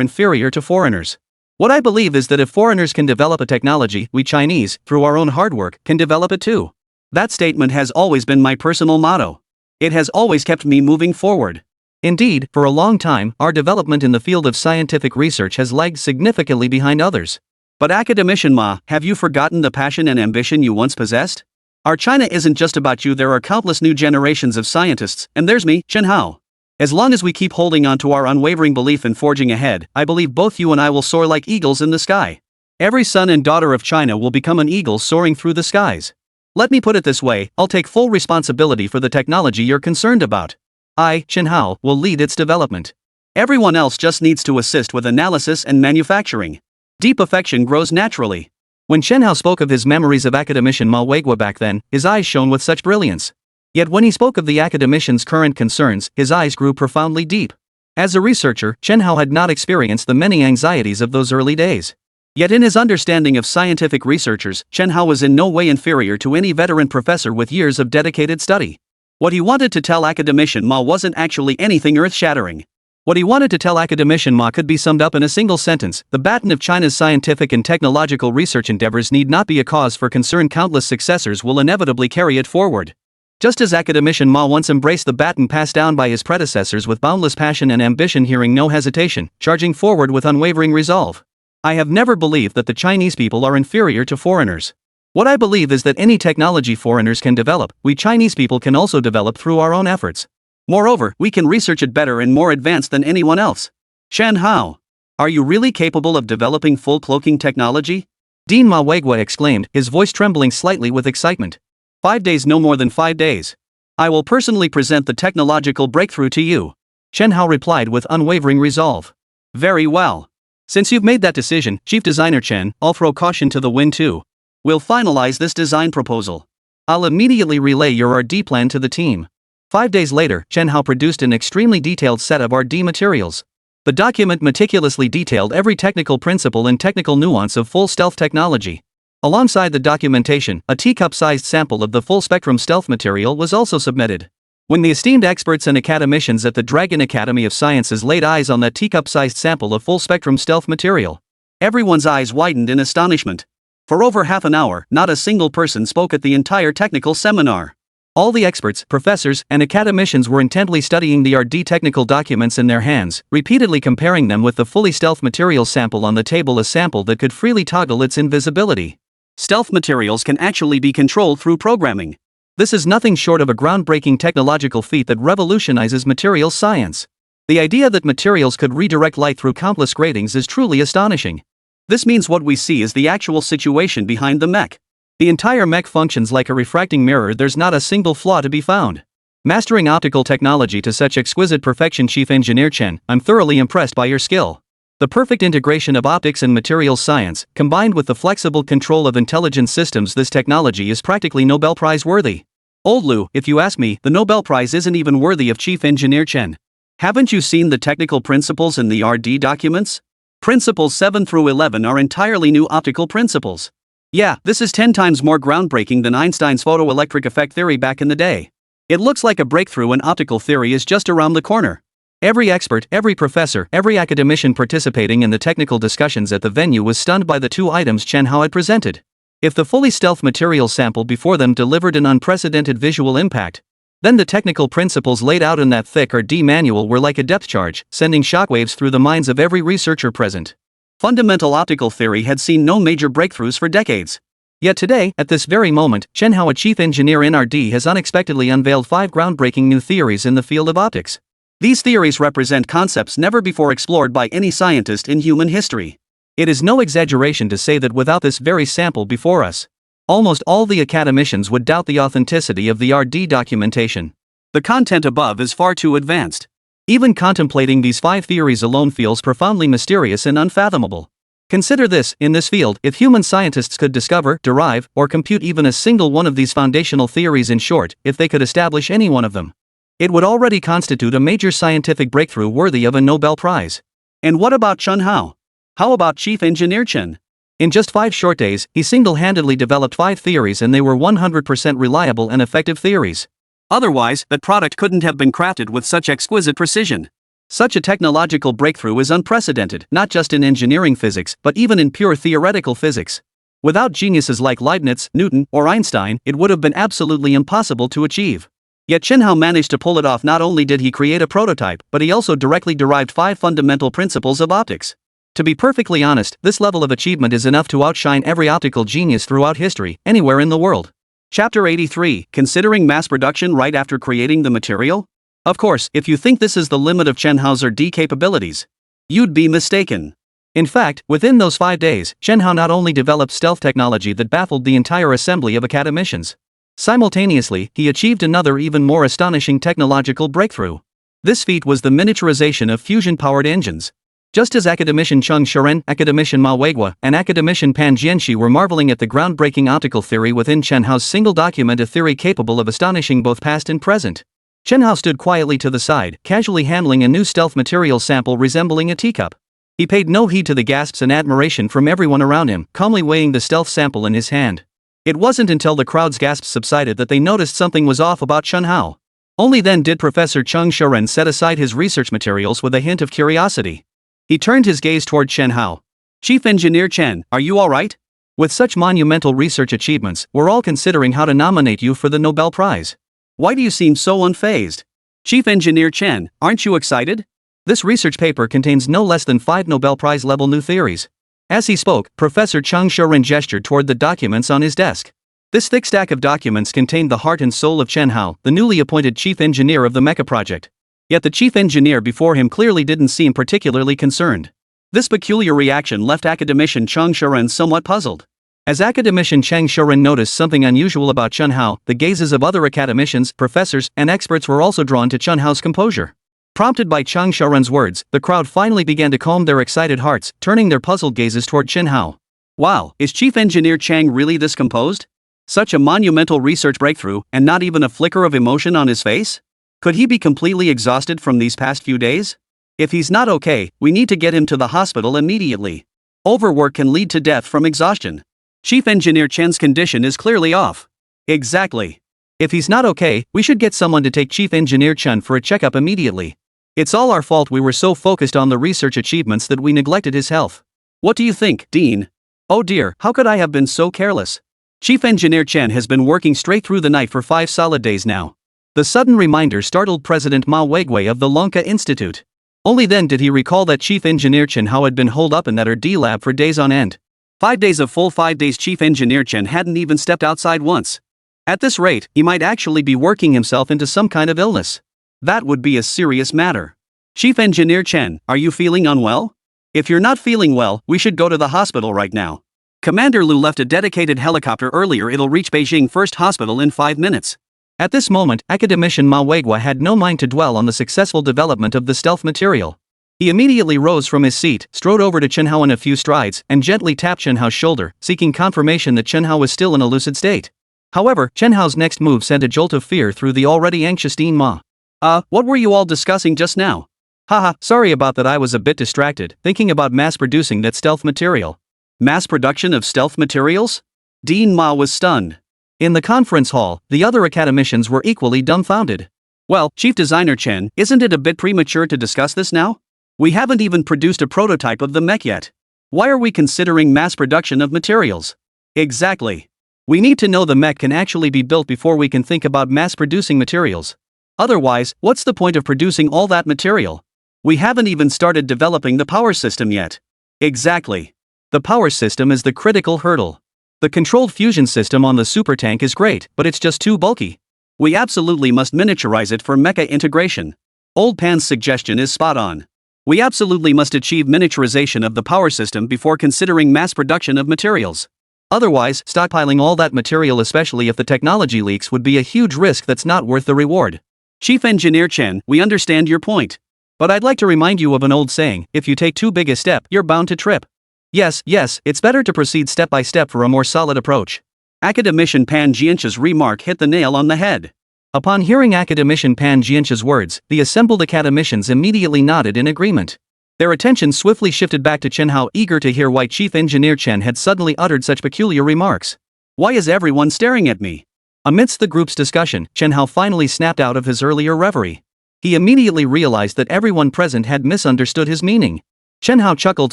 A: inferior to foreigners. What I believe is that if foreigners can develop a technology, we Chinese, through our own hard work, can develop it too." That statement has always been my personal motto. It has always kept me moving forward. Indeed, for a long time, our development in the field of scientific research has lagged significantly behind others. But academician Ma, have you forgotten the passion and ambition you once possessed? Our China isn't just about you, there are countless new generations of scientists, and there's me, Chen Hao. As long as we keep holding on to our unwavering belief in forging ahead, I believe both you and I will soar like eagles in the sky. Every son and daughter of China will become an eagle soaring through the skies. Let me put it this way, I'll take full responsibility for the technology you're concerned about. I, Chen Hao, will lead its development. Everyone else just needs to assist with analysis and manufacturing. Deep affection grows naturally. When Chen Hao spoke of his memories of academician Ma Weiguo back then, his eyes shone with such brilliance. Yet when he spoke of the academician's current concerns, his eyes grew profoundly deep. As a researcher, Chen Hao had not experienced the many anxieties of those early days. Yet in his understanding of scientific researchers, Chen Hao was in no way inferior to any veteran professor with years of dedicated study. What he wanted to tell academician Ma wasn't actually anything earth-shattering. What he wanted to tell academician Ma could be summed up in a single sentence: the baton of China's scientific and technological research endeavors need not be a cause for concern, countless successors will inevitably carry it forward. Just as academician Ma once embraced the baton passed down by his predecessors with boundless passion and ambition, hearing no hesitation, charging forward with unwavering resolve. I have never believed that the Chinese people are inferior to foreigners. What I believe is that any technology foreigners can develop, we Chinese people can also develop through our own efforts. Moreover, we can research it better and more advanced than anyone else. Chen Hao, are you really capable of developing full cloaking technology? Dean Ma Weiguo exclaimed, his voice trembling slightly with excitement. 5 days, no more than 5 days. I will personally present the technological breakthrough to you. Chen Hao replied with unwavering resolve. Very well. Since you've made that decision, Chief Designer Chen, I'll throw caution to the wind too. We'll finalize this design proposal. I'll immediately relay your R&D plan to the team. 5 days later, Chen Hao produced an extremely detailed set of R&D materials. The document meticulously detailed every technical principle and technical nuance of full stealth technology. Alongside the documentation, a teacup-sized sample of the full-spectrum stealth material was also submitted. When the esteemed experts and academicians at the Dragon Academy of Sciences laid eyes on that teacup-sized sample of full-spectrum stealth material, everyone's eyes widened in astonishment. For over half an hour, not a single person spoke at the entire technical seminar. All the experts, professors, and academicians were intently studying the R&D technical documents in their hands, repeatedly comparing them with the fully stealth material sample on the table, a sample that could freely toggle its invisibility. Stealth materials can actually be controlled through programming. This is nothing short of a groundbreaking technological feat that revolutionizes materials science. The idea that materials could redirect light through countless gratings is truly astonishing. This means what we see is the actual situation behind the mech. The entire mech functions like a refracting mirror, there's not a single flaw to be found. Mastering optical technology to such exquisite perfection, Chief Engineer Chen, I'm thoroughly impressed by your skill. The perfect integration of optics and materials science, combined with the flexible control of intelligent systems, this technology is practically Nobel Prize worthy. Old Lu, if you ask me, the Nobel Prize isn't even worthy of Chief Engineer Chen. Haven't you seen the technical principles in the R&D documents? Principles 7 through 11 are entirely new optical principles. Yeah, this is 10 times more groundbreaking than Einstein's photoelectric effect theory back in the day. It looks like a breakthrough in optical theory is just around the corner. Every expert, every professor, every academician participating in the technical discussions at the venue was stunned by the two items Chen Hao had presented. If the fully stealth material sample before them delivered an unprecedented visual impact, then the technical principles laid out in that thick R&D manual were like a depth charge, sending shockwaves through the minds of every researcher present. Fundamental optical theory had seen no major breakthroughs for decades. Yet today, at this very moment, Chen Hao, a chief engineer in R&D, has unexpectedly unveiled 5 groundbreaking new theories in the field of optics. These theories represent concepts never before explored by any scientist in human history. It is no exaggeration to say that without this very sample before us, almost all the academicians would doubt the authenticity of the R&D documentation. The content above is far too advanced. Even contemplating these 5 theories alone feels profoundly mysterious and unfathomable. Consider this: in this field, if human scientists could discover, derive, or compute even a single one of these foundational theories, in short, if they could establish any one of them, it would already constitute a major scientific breakthrough worthy of a Nobel Prize. And what about Chen Hao? How about Chief Engineer Chen? In just 5 short days, he single-handedly developed 5 theories, and they were 100% reliable and effective theories.
B: Otherwise, that product couldn't have been crafted with such exquisite precision.
A: Such a technological breakthrough is unprecedented, not just in engineering physics, but even in pure theoretical physics. Without geniuses like Leibniz, Newton, or Einstein, it would have been absolutely impossible to achieve. Yet Chen Hao managed to pull it off. Not only did he create a prototype, but he also directly derived 5 fundamental principles of optics. To be perfectly honest, this level of achievement is enough to outshine every optical genius throughout history, anywhere in the world.
B: Chapter 83, Considering Mass Production Right After Creating the Material?
A: Of course, if you think this is the limit of Chen Hao's R&D capabilities,
B: you'd be mistaken.
A: In fact, within those 5 days, Chen Hao not only developed stealth technology that baffled the entire assembly of academicians. Simultaneously, he achieved another even more astonishing technological breakthrough. This feat was the miniaturization of fusion-powered engines. Just as academician Cheng Shiren, academician Ma Weiguo, and academician Pan Jianxi were marveling at the groundbreaking optical theory within Chen Hao's single document, a theory capable of astonishing both past and present, Chen Hao stood quietly to the side, casually handling a new stealth material sample resembling a teacup. He paid no heed to the gasps and admiration from everyone around him, calmly weighing the stealth sample in his hand. It wasn't until the crowd's gasps subsided that they noticed something was off about Chen Hao. Only then did Professor Cheng Shiren set aside his research materials with a hint of curiosity. He turned his gaze toward Chen Hao.
B: "Chief Engineer Chen, are you alright?
A: With such monumental research achievements, we're all considering how to nominate you for the Nobel Prize.
B: Why do you seem so unfazed? Chief Engineer Chen, aren't you excited?
A: This research paper contains no less than 5 Nobel Prize level new theories." As he spoke, Professor Cheng Shiren gestured toward the documents on his desk. This thick stack of documents contained the heart and soul of Chen Hao, the newly appointed chief engineer of the mecha project. Yet the chief engineer before him clearly didn't seem particularly concerned.
B: This peculiar reaction left academician Cheng Shiren somewhat puzzled.
A: As academician Cheng Shiren noticed something unusual about Chen Hao, the gazes of other academicians, professors, and experts were also drawn to Chen Hao's composure. Prompted by Cheng Shiren's words, the crowd finally began to calm their excited hearts, turning their puzzled gazes toward Chen Hao.
B: Wow, is Chief Engineer Chang really this composed? Such a monumental research breakthrough, and not even a flicker of emotion on his face? Could he be completely exhausted from these past few days? If he's not okay, we need to get him to the hospital immediately. Overwork can lead to death from exhaustion. Chief Engineer Chen's condition is clearly off.
A: Exactly. If he's not okay, we should get someone to take Chief Engineer Chen for a checkup immediately. It's all our fault. We were so focused on the research achievements that we neglected his health.
B: What do you think, Dean?
A: Oh dear, how could I have been so careless?
B: Chief Engineer Chen has been working straight through the night for 5 solid days now.
A: The sudden reminder startled President Ma Weiguo of the Lonka Institute. Only then did he recall that Chief Engineer Chen Hao had been holed up in that R&D lab for days on end.
B: 5 days of full 5 days. Chief Engineer Chen hadn't even stepped outside once. At this rate, he might actually be working himself into some kind of illness. That would be a serious matter. Chief Engineer Chen, are you feeling unwell? If you're not feeling well, we should go to the hospital right now. Commander Liu left a dedicated helicopter earlier. It'll reach Beijing First Hospital in 5 minutes.
A: At this moment, academician Ma Weiguo had no mind to dwell on the successful development of the stealth material. He immediately rose from his seat, strode over to Chen Hao in a few strides, and gently tapped Chen Hao's shoulder, seeking confirmation that Chen Hao was still in a lucid state. However, Chen Hao's next move sent a jolt of fear through the already anxious Dean Ma.
B: What were you all discussing just now?
A: Haha, sorry about that. I was a bit distracted, thinking about mass producing that stealth material.
B: Mass production of stealth materials? Dean Ma was stunned.
A: In the conference hall, the other academicians were equally dumbfounded.
B: Well, Chief Designer Chen, isn't it a bit premature to discuss this now? We haven't even produced a prototype of the mech yet. Why are we considering mass production of materials?
A: Exactly. We need to know the mech can actually be built before we can think about mass producing materials. Otherwise, what's the point of producing all that material?
B: We haven't even started developing the power system yet.
A: Exactly. The power system is the critical hurdle. The controlled fusion system on the super tank is great, but it's just too bulky.
B: We absolutely must miniaturize it for mecha integration. Old Pan's suggestion is spot on. We absolutely must achieve miniaturization of the power system before considering mass production of materials.
A: Otherwise, stockpiling all that material, especially if the technology leaks, would be a huge risk that's not worth the reward.
B: Chief Engineer Chen, we understand your point.
A: But I'd like to remind you of an old saying: if you take too big a step, you're bound to trip. Yes, it's better to proceed step by step for a more solid approach.
B: Academician Pan Jianxi's remark hit the nail on the head.
A: Upon hearing academician Pan Jianxi's words, the assembled academicians immediately nodded in agreement. Their attention swiftly shifted back to Chen Hao, eager to hear why Chief Engineer Chen had suddenly uttered such peculiar remarks.
B: Why is everyone staring at me?
A: Amidst the group's discussion, Chen Hao finally snapped out of his earlier reverie. He immediately realized that everyone present had misunderstood his meaning. Chen Hao chuckled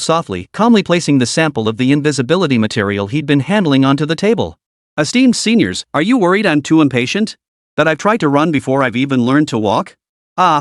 A: softly, calmly placing the sample of the invisibility material he'd been handling onto the table.
B: Esteemed seniors, are you worried I'm too impatient? That I've tried to run before I've even learned to walk?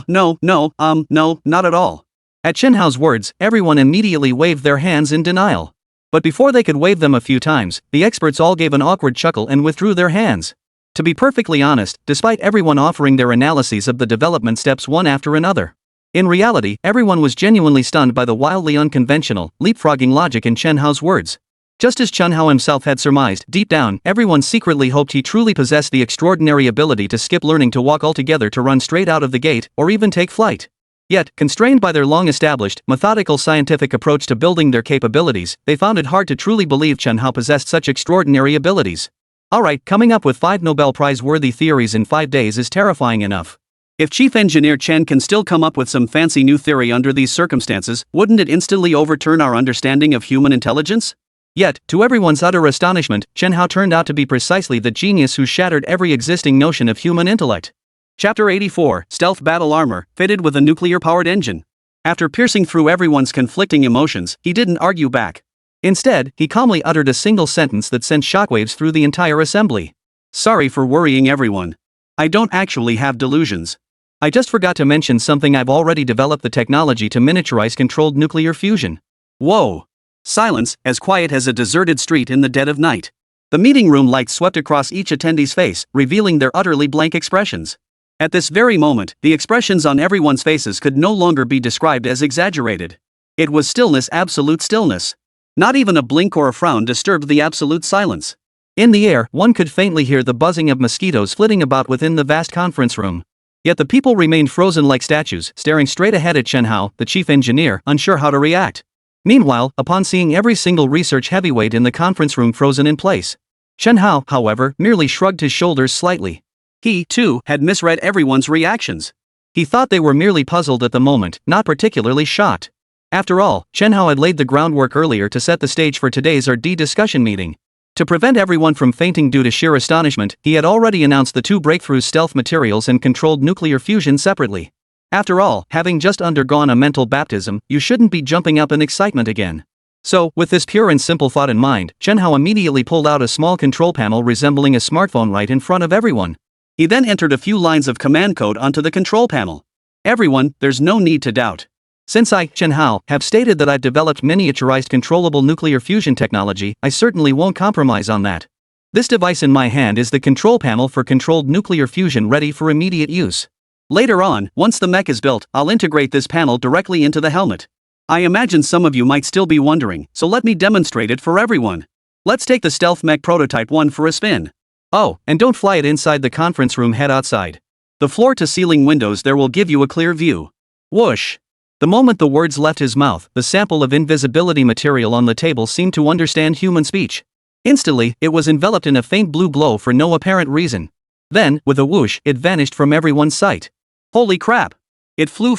B: No, not at all.
A: At Chen Hao's words, everyone immediately waved their hands in denial. But before they could wave them a few times, the experts all gave an awkward chuckle and withdrew their hands. To be perfectly honest, despite everyone offering their analyses of the development steps one after another, in reality, everyone was genuinely stunned by the wildly unconventional, leapfrogging logic in Chen Hao's words. Just as Chen Hao himself had surmised, deep down, everyone secretly hoped he truly possessed the extraordinary ability to skip learning to walk altogether, to run straight out of the gate, or even take flight. Yet, constrained by their long-established, methodical scientific approach to building their capabilities, they found it hard to truly believe Chen Hao possessed such extraordinary abilities. Alright, coming up with 5 Nobel Prize-worthy theories in 5 days is terrifying enough.
B: If Chief Engineer Chen can still come up with some fancy new theory under these circumstances, wouldn't it instantly overturn our understanding of human intelligence?
A: Yet, to everyone's utter astonishment, Chen Hao turned out to be precisely the genius who shattered every existing notion of human intellect.
B: Chapter 84, Stealth Battle Armor, fitted with a nuclear-powered engine. After piercing through everyone's conflicting emotions, he didn't argue back. Instead, he calmly uttered a single sentence that sent shockwaves through the entire assembly. Sorry for worrying everyone. I don't actually have delusions. I just forgot to mention something. I've already developed the technology to miniaturize controlled nuclear fusion. Whoa! Silence, as quiet as a deserted street in the dead of night. The meeting room lights swept across each attendee's face, revealing their utterly blank expressions. At this very moment, the expressions on everyone's faces could no longer be described as exaggerated. It was stillness, absolute stillness. Not even a blink or a frown disturbed the absolute silence.
A: In the air, one could faintly hear the buzzing of mosquitoes flitting about within the vast conference room. Yet the people remained frozen like statues, staring straight ahead at Chen Hao, the chief engineer, unsure how to react. Meanwhile, upon seeing every single research heavyweight in the conference room frozen in place, Chen Hao, however, merely shrugged his shoulders slightly.
B: He, too, had misread everyone's reactions.
A: He thought they were merely puzzled at the moment, not particularly shocked. After all, Chen Hao had laid the groundwork earlier to set the stage for today's RD discussion meeting. To prevent everyone from fainting due to sheer astonishment, he had already announced the 2 breakthroughs: stealth materials and controlled nuclear fusion, separately. After all, having just undergone a mental baptism, you shouldn't be jumping up in excitement again. So, with this pure and simple thought in mind, Chen Hao immediately pulled out a small control panel resembling a smartphone right in front of everyone.
B: He then entered a few lines of command code onto the control panel. Everyone, there's no need to doubt.
A: Since I, Chen Hao, have stated that I've developed miniaturized controllable nuclear fusion technology, I certainly won't compromise on that. This device in my hand is the control panel for controlled nuclear fusion, ready for immediate use.
B: Later on, once the mech is built, I'll integrate this panel directly into the helmet. I imagine some of you might still be wondering, so let me demonstrate it for everyone. Let's take the stealth mech prototype 1 for a spin.
A: Oh, and don't fly it inside the conference room, head outside.
B: The floor-to-ceiling windows there will give you a clear view. Whoosh!
A: The moment the words left his mouth, the sample of invisibility material on the table seemed to understand human speech. Instantly, it was enveloped in a faint blue glow for no apparent reason. Then, with a whoosh, it vanished from everyone's sight.
B: Holy crap! It flew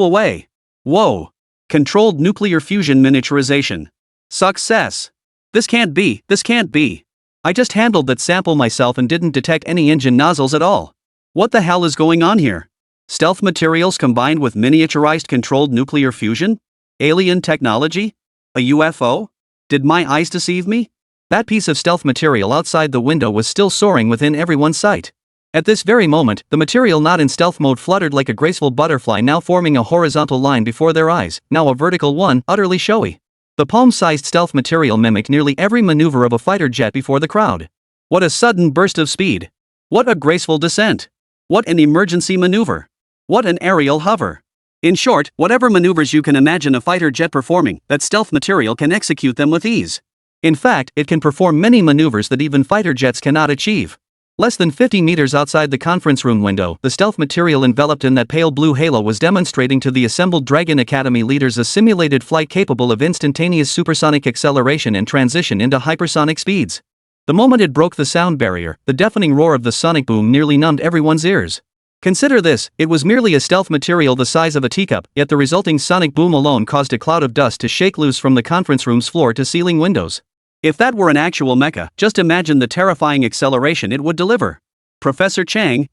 B: away. Whoa! Controlled nuclear fusion miniaturization. Success! This can't be. I just handled that sample myself and didn't detect any engine nozzles at all. What the hell is going on here? Stealth materials combined with miniaturized controlled nuclear fusion? Alien technology? A UFO? Did my eyes deceive me?
A: That piece of stealth material outside the window was still soaring within everyone's sight. At this very moment, the material not in stealth mode fluttered like a graceful butterfly, now forming a horizontal line before their eyes, now a vertical one, utterly showy. The palm-sized stealth material mimicked nearly every maneuver of a fighter jet before the crowd. What a sudden burst of speed! What a graceful descent! What an emergency maneuver! What an aerial hover! In short, whatever maneuvers you can imagine a fighter jet performing, that stealth material can execute them with ease. In fact, it can perform many maneuvers that even fighter jets cannot achieve. Less than 50 meters outside the conference room window, the stealth material enveloped in that pale blue halo was demonstrating to the assembled Dragon Academy leaders a simulated flight capable of instantaneous supersonic acceleration and transition into hypersonic speeds. The moment it broke the sound barrier, the deafening roar of the sonic boom nearly numbed everyone's ears. Consider this, it was merely a stealth material the size of a teacup, yet the resulting sonic boom alone caused a cloud of dust to shake loose from the conference room's floor to ceiling windows. If that were an actual mecha, just imagine the terrifying acceleration it would deliver. Professor Chang,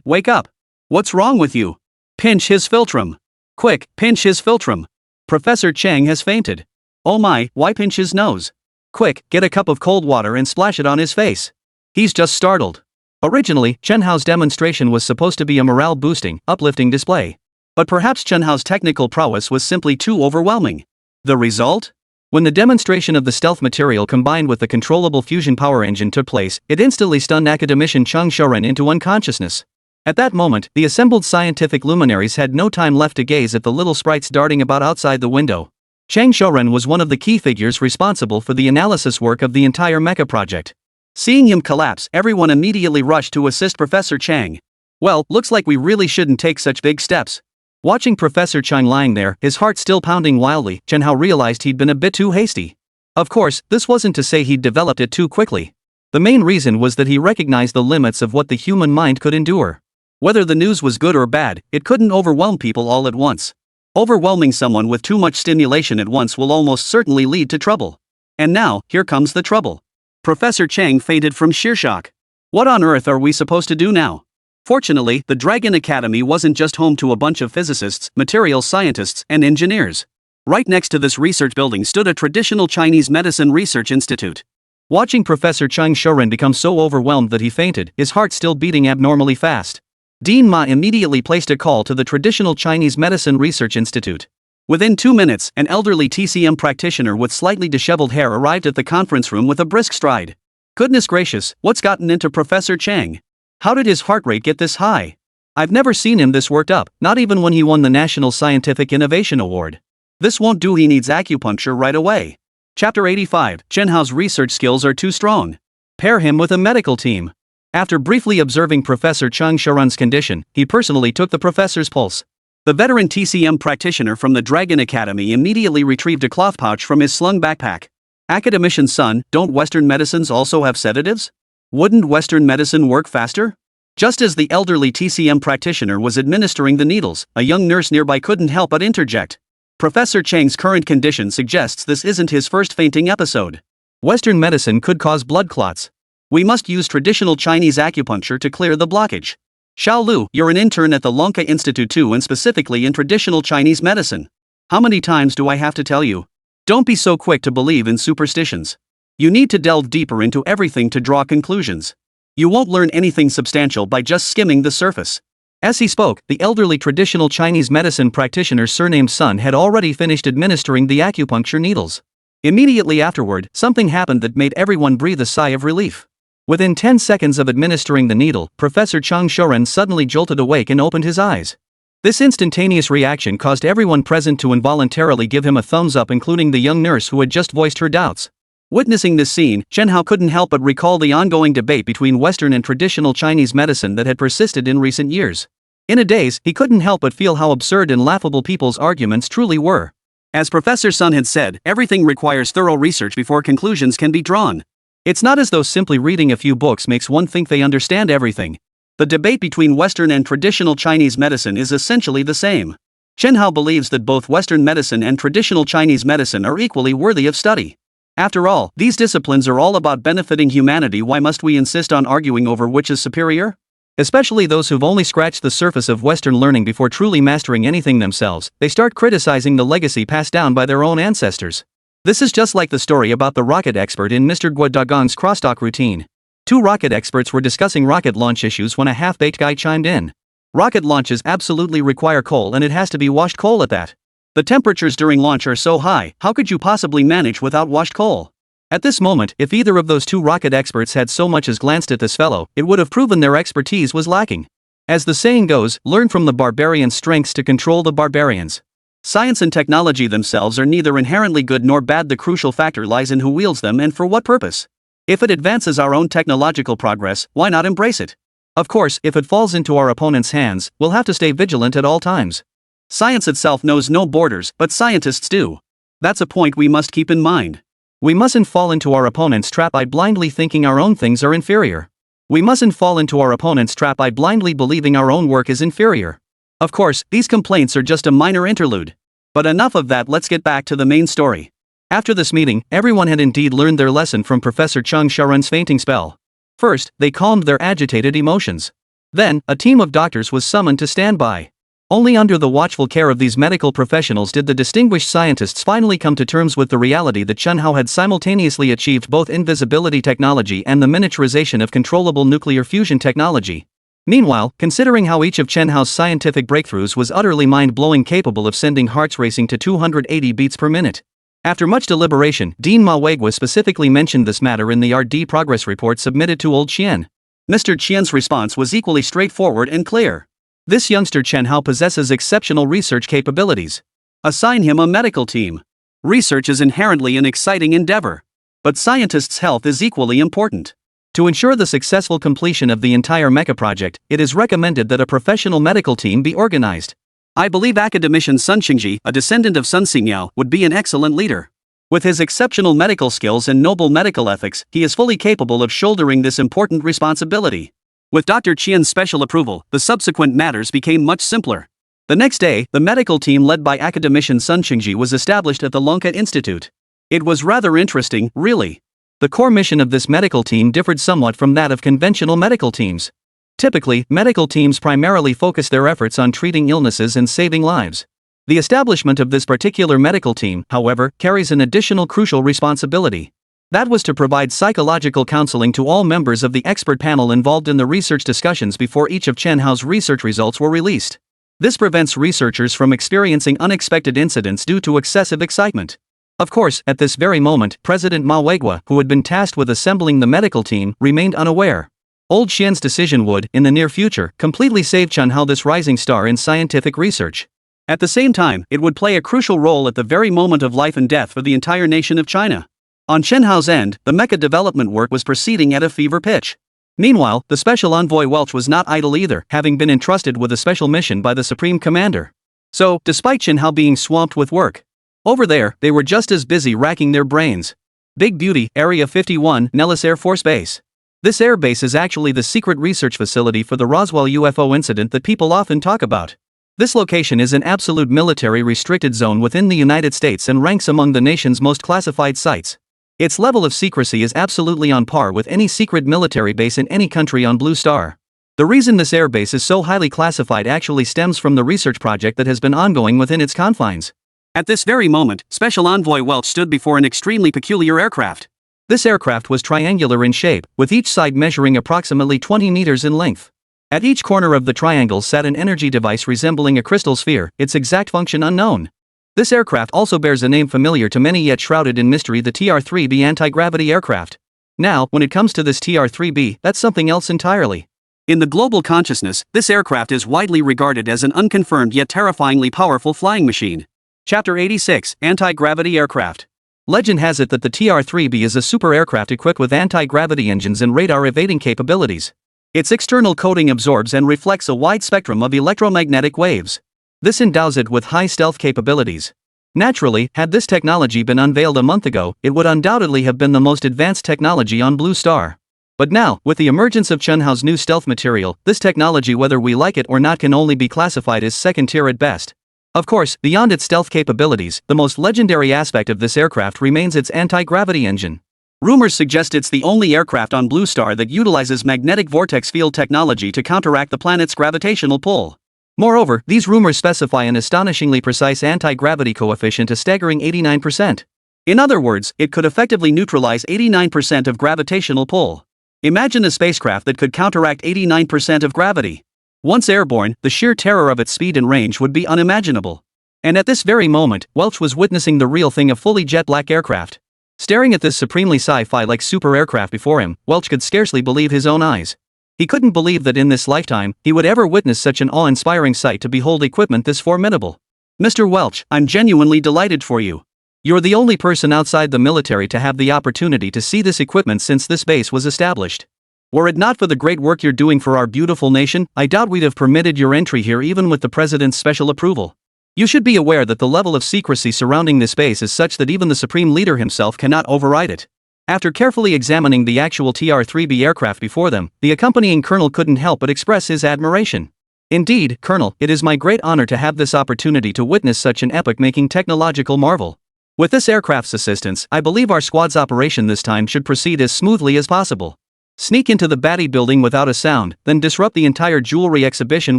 A: wake up. What's wrong with you? Pinch his philtrum. Quick, pinch his philtrum. Professor Chang has fainted. Oh my, why pinch his nose? Quick, get a cup of cold water and splash it on his face. He's just startled. Originally, Chen Hao's demonstration was supposed to be a morale-boosting, uplifting display. But perhaps Chen Hao's technical prowess was simply too overwhelming. The result? When the demonstration of the stealth material combined with the controllable fusion power engine took place, it instantly stunned academician Chang Shouren into unconsciousness. At that moment, the assembled scientific luminaries had no time left to gaze at the little sprites darting about outside the window. Chang Shouren was one of the key figures responsible for the analysis work of the entire mecha project. Seeing him collapse, everyone immediately rushed to assist Professor Chang. Well, looks like we really shouldn't take such big steps. Watching Professor Chang lying there, his heart still pounding wildly, Chen Hao realized he'd been a bit too hasty. Of course, this wasn't to say he'd developed it too quickly. The main reason was that he recognized the limits of what the human mind could endure. Whether the news was good or bad, it couldn't overwhelm people all at once. Overwhelming someone with too much stimulation at once will almost certainly lead to trouble. And now, here comes the trouble. Professor Chang fainted from sheer shock. What on earth are we supposed to do now? Fortunately, the Dragon Academy wasn't just home to a bunch of physicists, materials scientists, and engineers. Right next to this research building stood a traditional Chinese medicine research institute. Watching Professor Chang Shouren become so overwhelmed that he fainted, his heart still beating abnormally fast. Dean Ma immediately placed a call to the traditional Chinese medicine research institute. Within 2 minutes, an elderly TCM practitioner with slightly disheveled hair arrived at the conference room with a brisk stride. Goodness gracious, what's gotten into Professor Chang? How did his heart rate get this high? I've never seen him this worked up, not even when he won the National Scientific Innovation Award. This won't do, he needs acupuncture right away. Chapter 85, Chen Hao's research skills are too strong. Pair him with a medical team. After briefly observing Professor Chang Shouren's condition, he personally took the professor's pulse. The veteran TCM practitioner from the Dragon Academy immediately retrieved a cloth pouch from his slung backpack. Academician's son, don't Western medicines also have sedatives? Wouldn't Western medicine work faster? Just as the elderly TCM practitioner was administering the needles, a young nurse nearby couldn't help but interject. Professor Chang's current condition suggests this isn't his first fainting episode. Western medicine could cause blood clots. We must use traditional Chinese acupuncture to clear the blockage. Xiao Lu, you're an intern at the Lonka Institute too, and specifically in traditional Chinese medicine. How many times do I have to tell you? Don't be so quick to believe in superstitions. You need to delve deeper into everything to draw conclusions. You won't learn anything substantial by just skimming the surface. As he spoke, the elderly traditional Chinese medicine practitioner's surnamed son had already finished administering the acupuncture needles. Immediately afterward, something happened that made everyone breathe a sigh of relief. Within 10 seconds of administering the needle, Professor Chang Shouren suddenly jolted awake and opened his eyes. This instantaneous reaction caused everyone present to involuntarily give him a thumbs up, including the young nurse who had just voiced her doubts. Witnessing this scene, Chen Hao couldn't help but recall the ongoing debate between Western and traditional Chinese medicine that had persisted in recent years. In a daze, he couldn't help but feel how absurd and laughable people's arguments truly were. As Professor Sun had said, everything requires thorough research before conclusions can be drawn. It's not as though simply reading a few books makes one think they understand everything. The debate between Western and traditional Chinese medicine is essentially the same. Chen Hao believes that both Western medicine and traditional Chinese medicine are equally worthy of study. After all, these disciplines are all about benefiting humanity. Why must we insist on arguing over which is superior? Especially those who've only scratched the surface of Western learning before truly mastering anything themselves, they start criticizing the legacy passed down by their own ancestors. This is just like the story about the rocket expert in Mr. Guo Dagong's crosstalk routine. Two rocket experts were discussing rocket launch issues when a half-baked guy chimed in. Rocket launches absolutely require coal, and it has to be washed coal at that. The temperatures during launch are so high, how could you possibly manage without washed coal? At this moment, if either of those two rocket experts had so much as glanced at this fellow, it would have proven their expertise was lacking. As the saying goes, learn from the barbarian's strengths to control the barbarians. Science and technology themselves are neither inherently good nor bad. The crucial factor lies in who wields them and for what purpose. If it advances our own technological progress, why not embrace it? Of course, if it falls into our opponent's hands, we'll have to stay vigilant at all times. Science itself knows no borders, but scientists do. That's a point we must keep in mind. We mustn't fall into our opponent's trap by blindly thinking our own things are inferior. We mustn't fall into our opponent's trap by blindly believing our own work is inferior. Of course, these complaints are just a minor interlude. But enough of that, let's get back to the main story. After this meeting, everyone had indeed learned their lesson from Professor Chung Sharen's fainting spell. First, they calmed their agitated emotions. Then, a team of doctors was summoned to stand by. Only under the watchful care of these medical professionals did the distinguished scientists finally come to terms with the reality that Chen Hao had simultaneously achieved both invisibility technology and the miniaturization of controllable nuclear fusion technology. Meanwhile, considering how each of Chen Hao's scientific breakthroughs was utterly mind-blowing, capable of sending hearts racing to 280 beats per minute. After much deliberation, Dean Manhwa specifically mentioned this matter in the RD progress report submitted to Old Qian. Mr. Qian's response was equally straightforward and clear. This youngster Chen Hao possesses exceptional research capabilities. Assign him a medical team. Research is inherently an exciting endeavor. But scientists' health is equally important. To ensure the successful completion of the entire mecha project, it is recommended that a professional medical team be organized. I believe academician Sun Xingji, a descendant of Sun Xingyao, would be an excellent leader. With his exceptional medical skills and noble medical ethics, he is fully capable of shouldering this important responsibility. With Dr. Qian's special approval, the subsequent matters became much simpler. The next day, the medical team led by academician Sun Xingji was established at the Lonka Institute. It was rather interesting, really. The core mission of this medical team differed somewhat from that of conventional medical teams. Typically, medical teams primarily focus their efforts on treating illnesses and saving lives. The establishment of this particular medical team, however, carries an additional crucial responsibility. That was to provide psychological counseling to all members of the expert panel involved in the research discussions before each of Chen Hao's research results were released. This prevents researchers from experiencing unexpected incidents due to excessive excitement. Of course, at this very moment, President Manhwa, who had been tasked with assembling the medical team, remained unaware. Old Qian's decision would, in the near future, completely save Chen Hao, this rising star in scientific research. At the same time, it would play a crucial role at the very moment of life and death for the entire nation of China. On Chen Hao's end, the mecha development work was proceeding at a fever pitch. Meanwhile, the special envoy Welch was not idle either, having been entrusted with a special mission by the Supreme Commander. So, despite Chen Hao being swamped with work, over there, they were just as busy racking their brains. Big Beauty, Area 51, Nellis Air Force Base. This airbase is actually the secret research facility for the Roswell UFO incident that people often talk about. This location is an absolute military restricted zone within the United States and ranks among the nation's most classified sites. Its level of secrecy is absolutely on par with any secret military base in any country on Blue Star. The reason this airbase is so highly classified actually stems from the research project that has been ongoing within its confines. At this very moment, Special Envoy Welch stood before an extremely peculiar aircraft. This aircraft was triangular in shape, with each side measuring approximately 20 meters in length. At each corner of the triangle sat an energy device resembling a crystal sphere, its exact function unknown. This aircraft also bears a name familiar to many yet shrouded in mystery: the TR-3B anti-gravity aircraft. Now, when it comes to this TR-3B, that's something else entirely. In the global consciousness, this aircraft is widely regarded as an unconfirmed yet terrifyingly powerful flying machine. Chapter 86, Anti-Gravity Aircraft. Legend has it that the TR-3B is a super aircraft equipped with anti-gravity engines and radar evading capabilities. Its external coating absorbs and reflects a wide spectrum of electromagnetic waves. This endows it with high stealth capabilities. Naturally, had this technology been unveiled a month ago, it would undoubtedly have been the most advanced technology on Blue Star. But now, with the emergence of Chen Hao's new stealth material, this technology, whether we like it or not, can only be classified as second tier at best. Of course, beyond its stealth capabilities, the most legendary aspect of this aircraft remains its anti-gravity engine. Rumors suggest it's the only aircraft on Blue Star that utilizes magnetic vortex field technology to counteract the planet's gravitational pull. Moreover, these rumors specify an astonishingly precise anti-gravity coefficient, a staggering 89%. In other words, it could effectively neutralize 89% of gravitational pull. Imagine a spacecraft that could counteract 89% of gravity. Once airborne, the sheer terror of its speed and range would be unimaginable. And at this very moment, Welch was witnessing the real thing: a fully jet-black aircraft. Staring at this supremely sci-fi-like super aircraft before him, Welch could scarcely believe his own eyes. He couldn't believe that in this lifetime, he would ever witness such an awe-inspiring sight: to behold equipment this formidable. Mr. Welch, I'm genuinely delighted for you. You're the only person outside the military to have the opportunity to see this equipment since this base was established. Were it not for the great work you're doing for our beautiful nation, I doubt we'd have permitted your entry here even with the President's special approval. You should be aware that the level of secrecy surrounding this base is such that even the Supreme Leader himself cannot override it. After carefully examining the actual TR-3B aircraft before them, the accompanying colonel couldn't help but express his admiration. Indeed, Colonel, it is my great honor to have this opportunity to witness such an epoch-making technological marvel. With this aircraft's assistance, I believe our squad's operation this time should proceed as smoothly as possible. Sneak into the baddie building without a sound, then disrupt the entire jewelry exhibition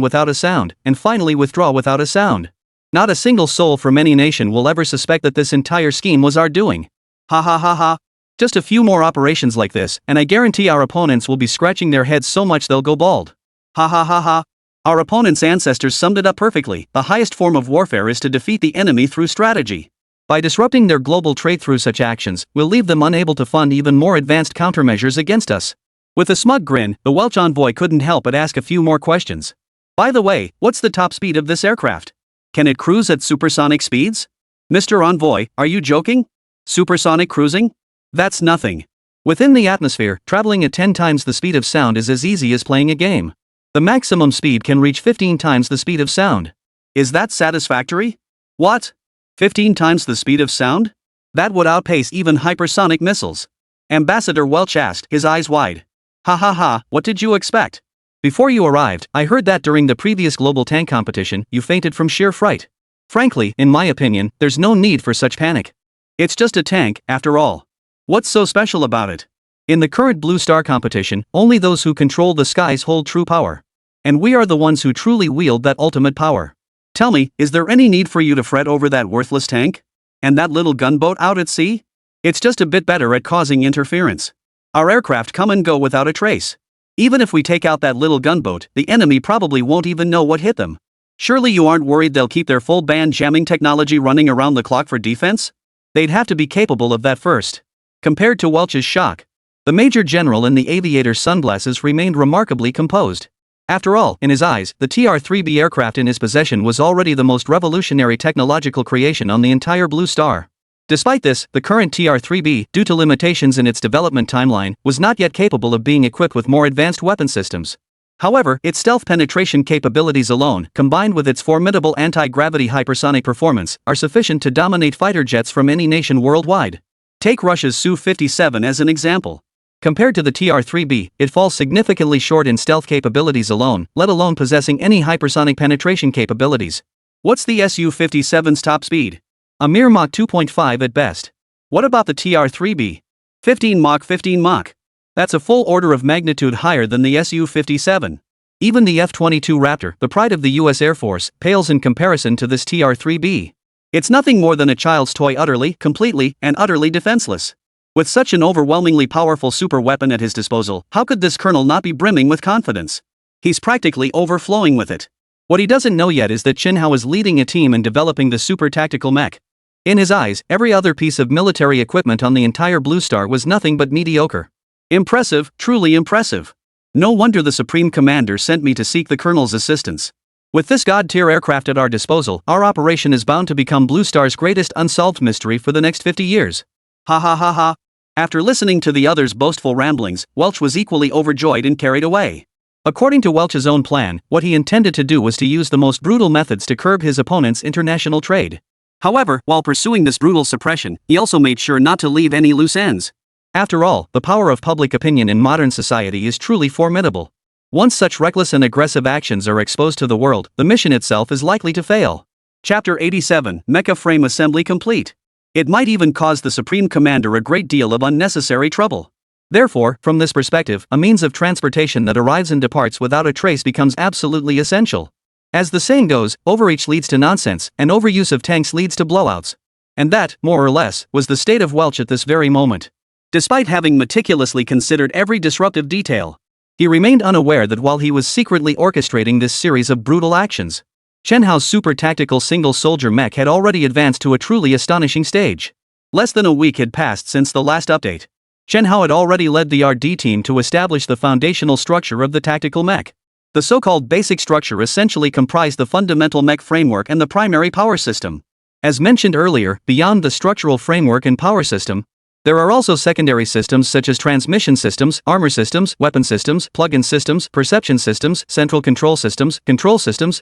A: without a sound, and finally withdraw without a sound. Not a single soul from any nation will ever suspect that this entire scheme was our doing. Ha ha ha ha. Just a few more operations like this, and I guarantee our opponents will be scratching their heads so much they'll go bald. Ha ha ha ha. Our opponent's ancestors summed it up perfectly. The highest form of warfare is to defeat the enemy through strategy. By disrupting their global trade through such actions, we'll leave them unable to fund even more advanced countermeasures against us. With a smug grin, the Welsh envoy couldn't help but ask a few more questions. By the way, what's the top speed of this aircraft? Can it cruise at supersonic speeds? Mr. Envoy, are you joking? Supersonic cruising? That's nothing. Within the atmosphere, traveling at 10 times the speed of sound is as easy as playing a game. The maximum speed can reach 15 times the speed of sound. Is that satisfactory? What? 15 times the speed of sound? That would outpace even hypersonic missiles. Ambassador Welch asked, his eyes wide. Ha ha ha, what did you expect? Before you arrived, I heard that during the previous global tank competition, you fainted from sheer fright. Frankly, in my opinion, there's no need for such panic. It's just a tank, after all. What's so special about it? In the current Blue Star competition, only those who control the skies hold true power. And we are the ones who truly wield that ultimate power. Tell me, is there any need for you to fret over that worthless tank? And that little gunboat out at sea? It's just a bit better at causing interference. Our aircraft come and go without a trace. Even if we take out that little gunboat, the enemy probably won't even know what hit them. Surely you aren't worried they'll keep their full band jamming technology running around the clock for defense? They'd have to be capable of that first. Compared to Welch's shock, the Major General in the aviator's sunglasses remained remarkably composed. After all, in his eyes, the TR-3B aircraft in his possession was already the most revolutionary technological creation on the entire Blue Star. Despite this, the current TR-3B, due to limitations in its development timeline, was not yet capable of being equipped with more advanced weapon systems. However, its stealth penetration capabilities alone, combined with its formidable anti-gravity hypersonic performance, are sufficient to dominate fighter jets from any nation worldwide. Take Russia's Su-57 as an example. Compared to the TR-3B, it falls significantly short in stealth capabilities alone, let alone possessing any hypersonic penetration capabilities. What's the Su-57's top speed? A mere Mach 2.5 at best. What about the TR-3B? 15 Mach 15 Mach. That's a full order of magnitude higher than the Su-57. Even the F-22 Raptor, the pride of the US Air Force, pales in comparison to this TR-3B. It's nothing more than a child's toy, utterly, completely, and utterly defenseless. With such an overwhelmingly powerful super weapon at his disposal, how could this colonel not be brimming with confidence? He's practically overflowing with it. What he doesn't know yet is that Chen Hao is leading a team in developing the super tactical mech. In his eyes, every other piece of military equipment on the entire Blue Star was nothing but mediocre. Impressive, truly impressive. No wonder the Supreme Commander sent me to seek the Colonel's assistance. With this god-tier aircraft at our disposal, our operation is bound to become Blue Star's greatest unsolved mystery for the next 50 years. Ha ha ha ha. After listening to the others' boastful ramblings, Welch was equally overjoyed and carried away. According to Welch's own plan, what he intended to do was to use the most brutal methods to curb his opponent's international trade. However, while pursuing this brutal suppression, he also made sure not to leave any loose ends. After all, the power of public opinion in modern society is truly formidable. Once such reckless and aggressive actions are exposed to the world, the mission itself is likely to fail. Chapter 87, Mecha Frame Assembly Complete. It might even cause the Supreme Commander a great deal of unnecessary trouble. Therefore, from this perspective, a means of transportation that arrives and departs without a trace becomes absolutely essential. As the saying goes, overreach leads to nonsense, and overuse of tanks leads to blowouts. And that, more or less, was the state of Welch at this very moment. Despite having meticulously considered every disruptive detail, he remained unaware that while he was secretly orchestrating this series of brutal actions, Chen Hao's super tactical single-soldier mech had already advanced to a truly astonishing stage. Less than a week had passed since the last update. Chen Hao had already led the RD team to establish the foundational structure of the tactical mech. The so-called basic structure essentially comprised the fundamental mech framework and the primary power system. As mentioned earlier, beyond the structural framework and power system, there are also secondary systems such as transmission systems, armor systems, weapon systems, plug-in systems, perception systems, central control systems,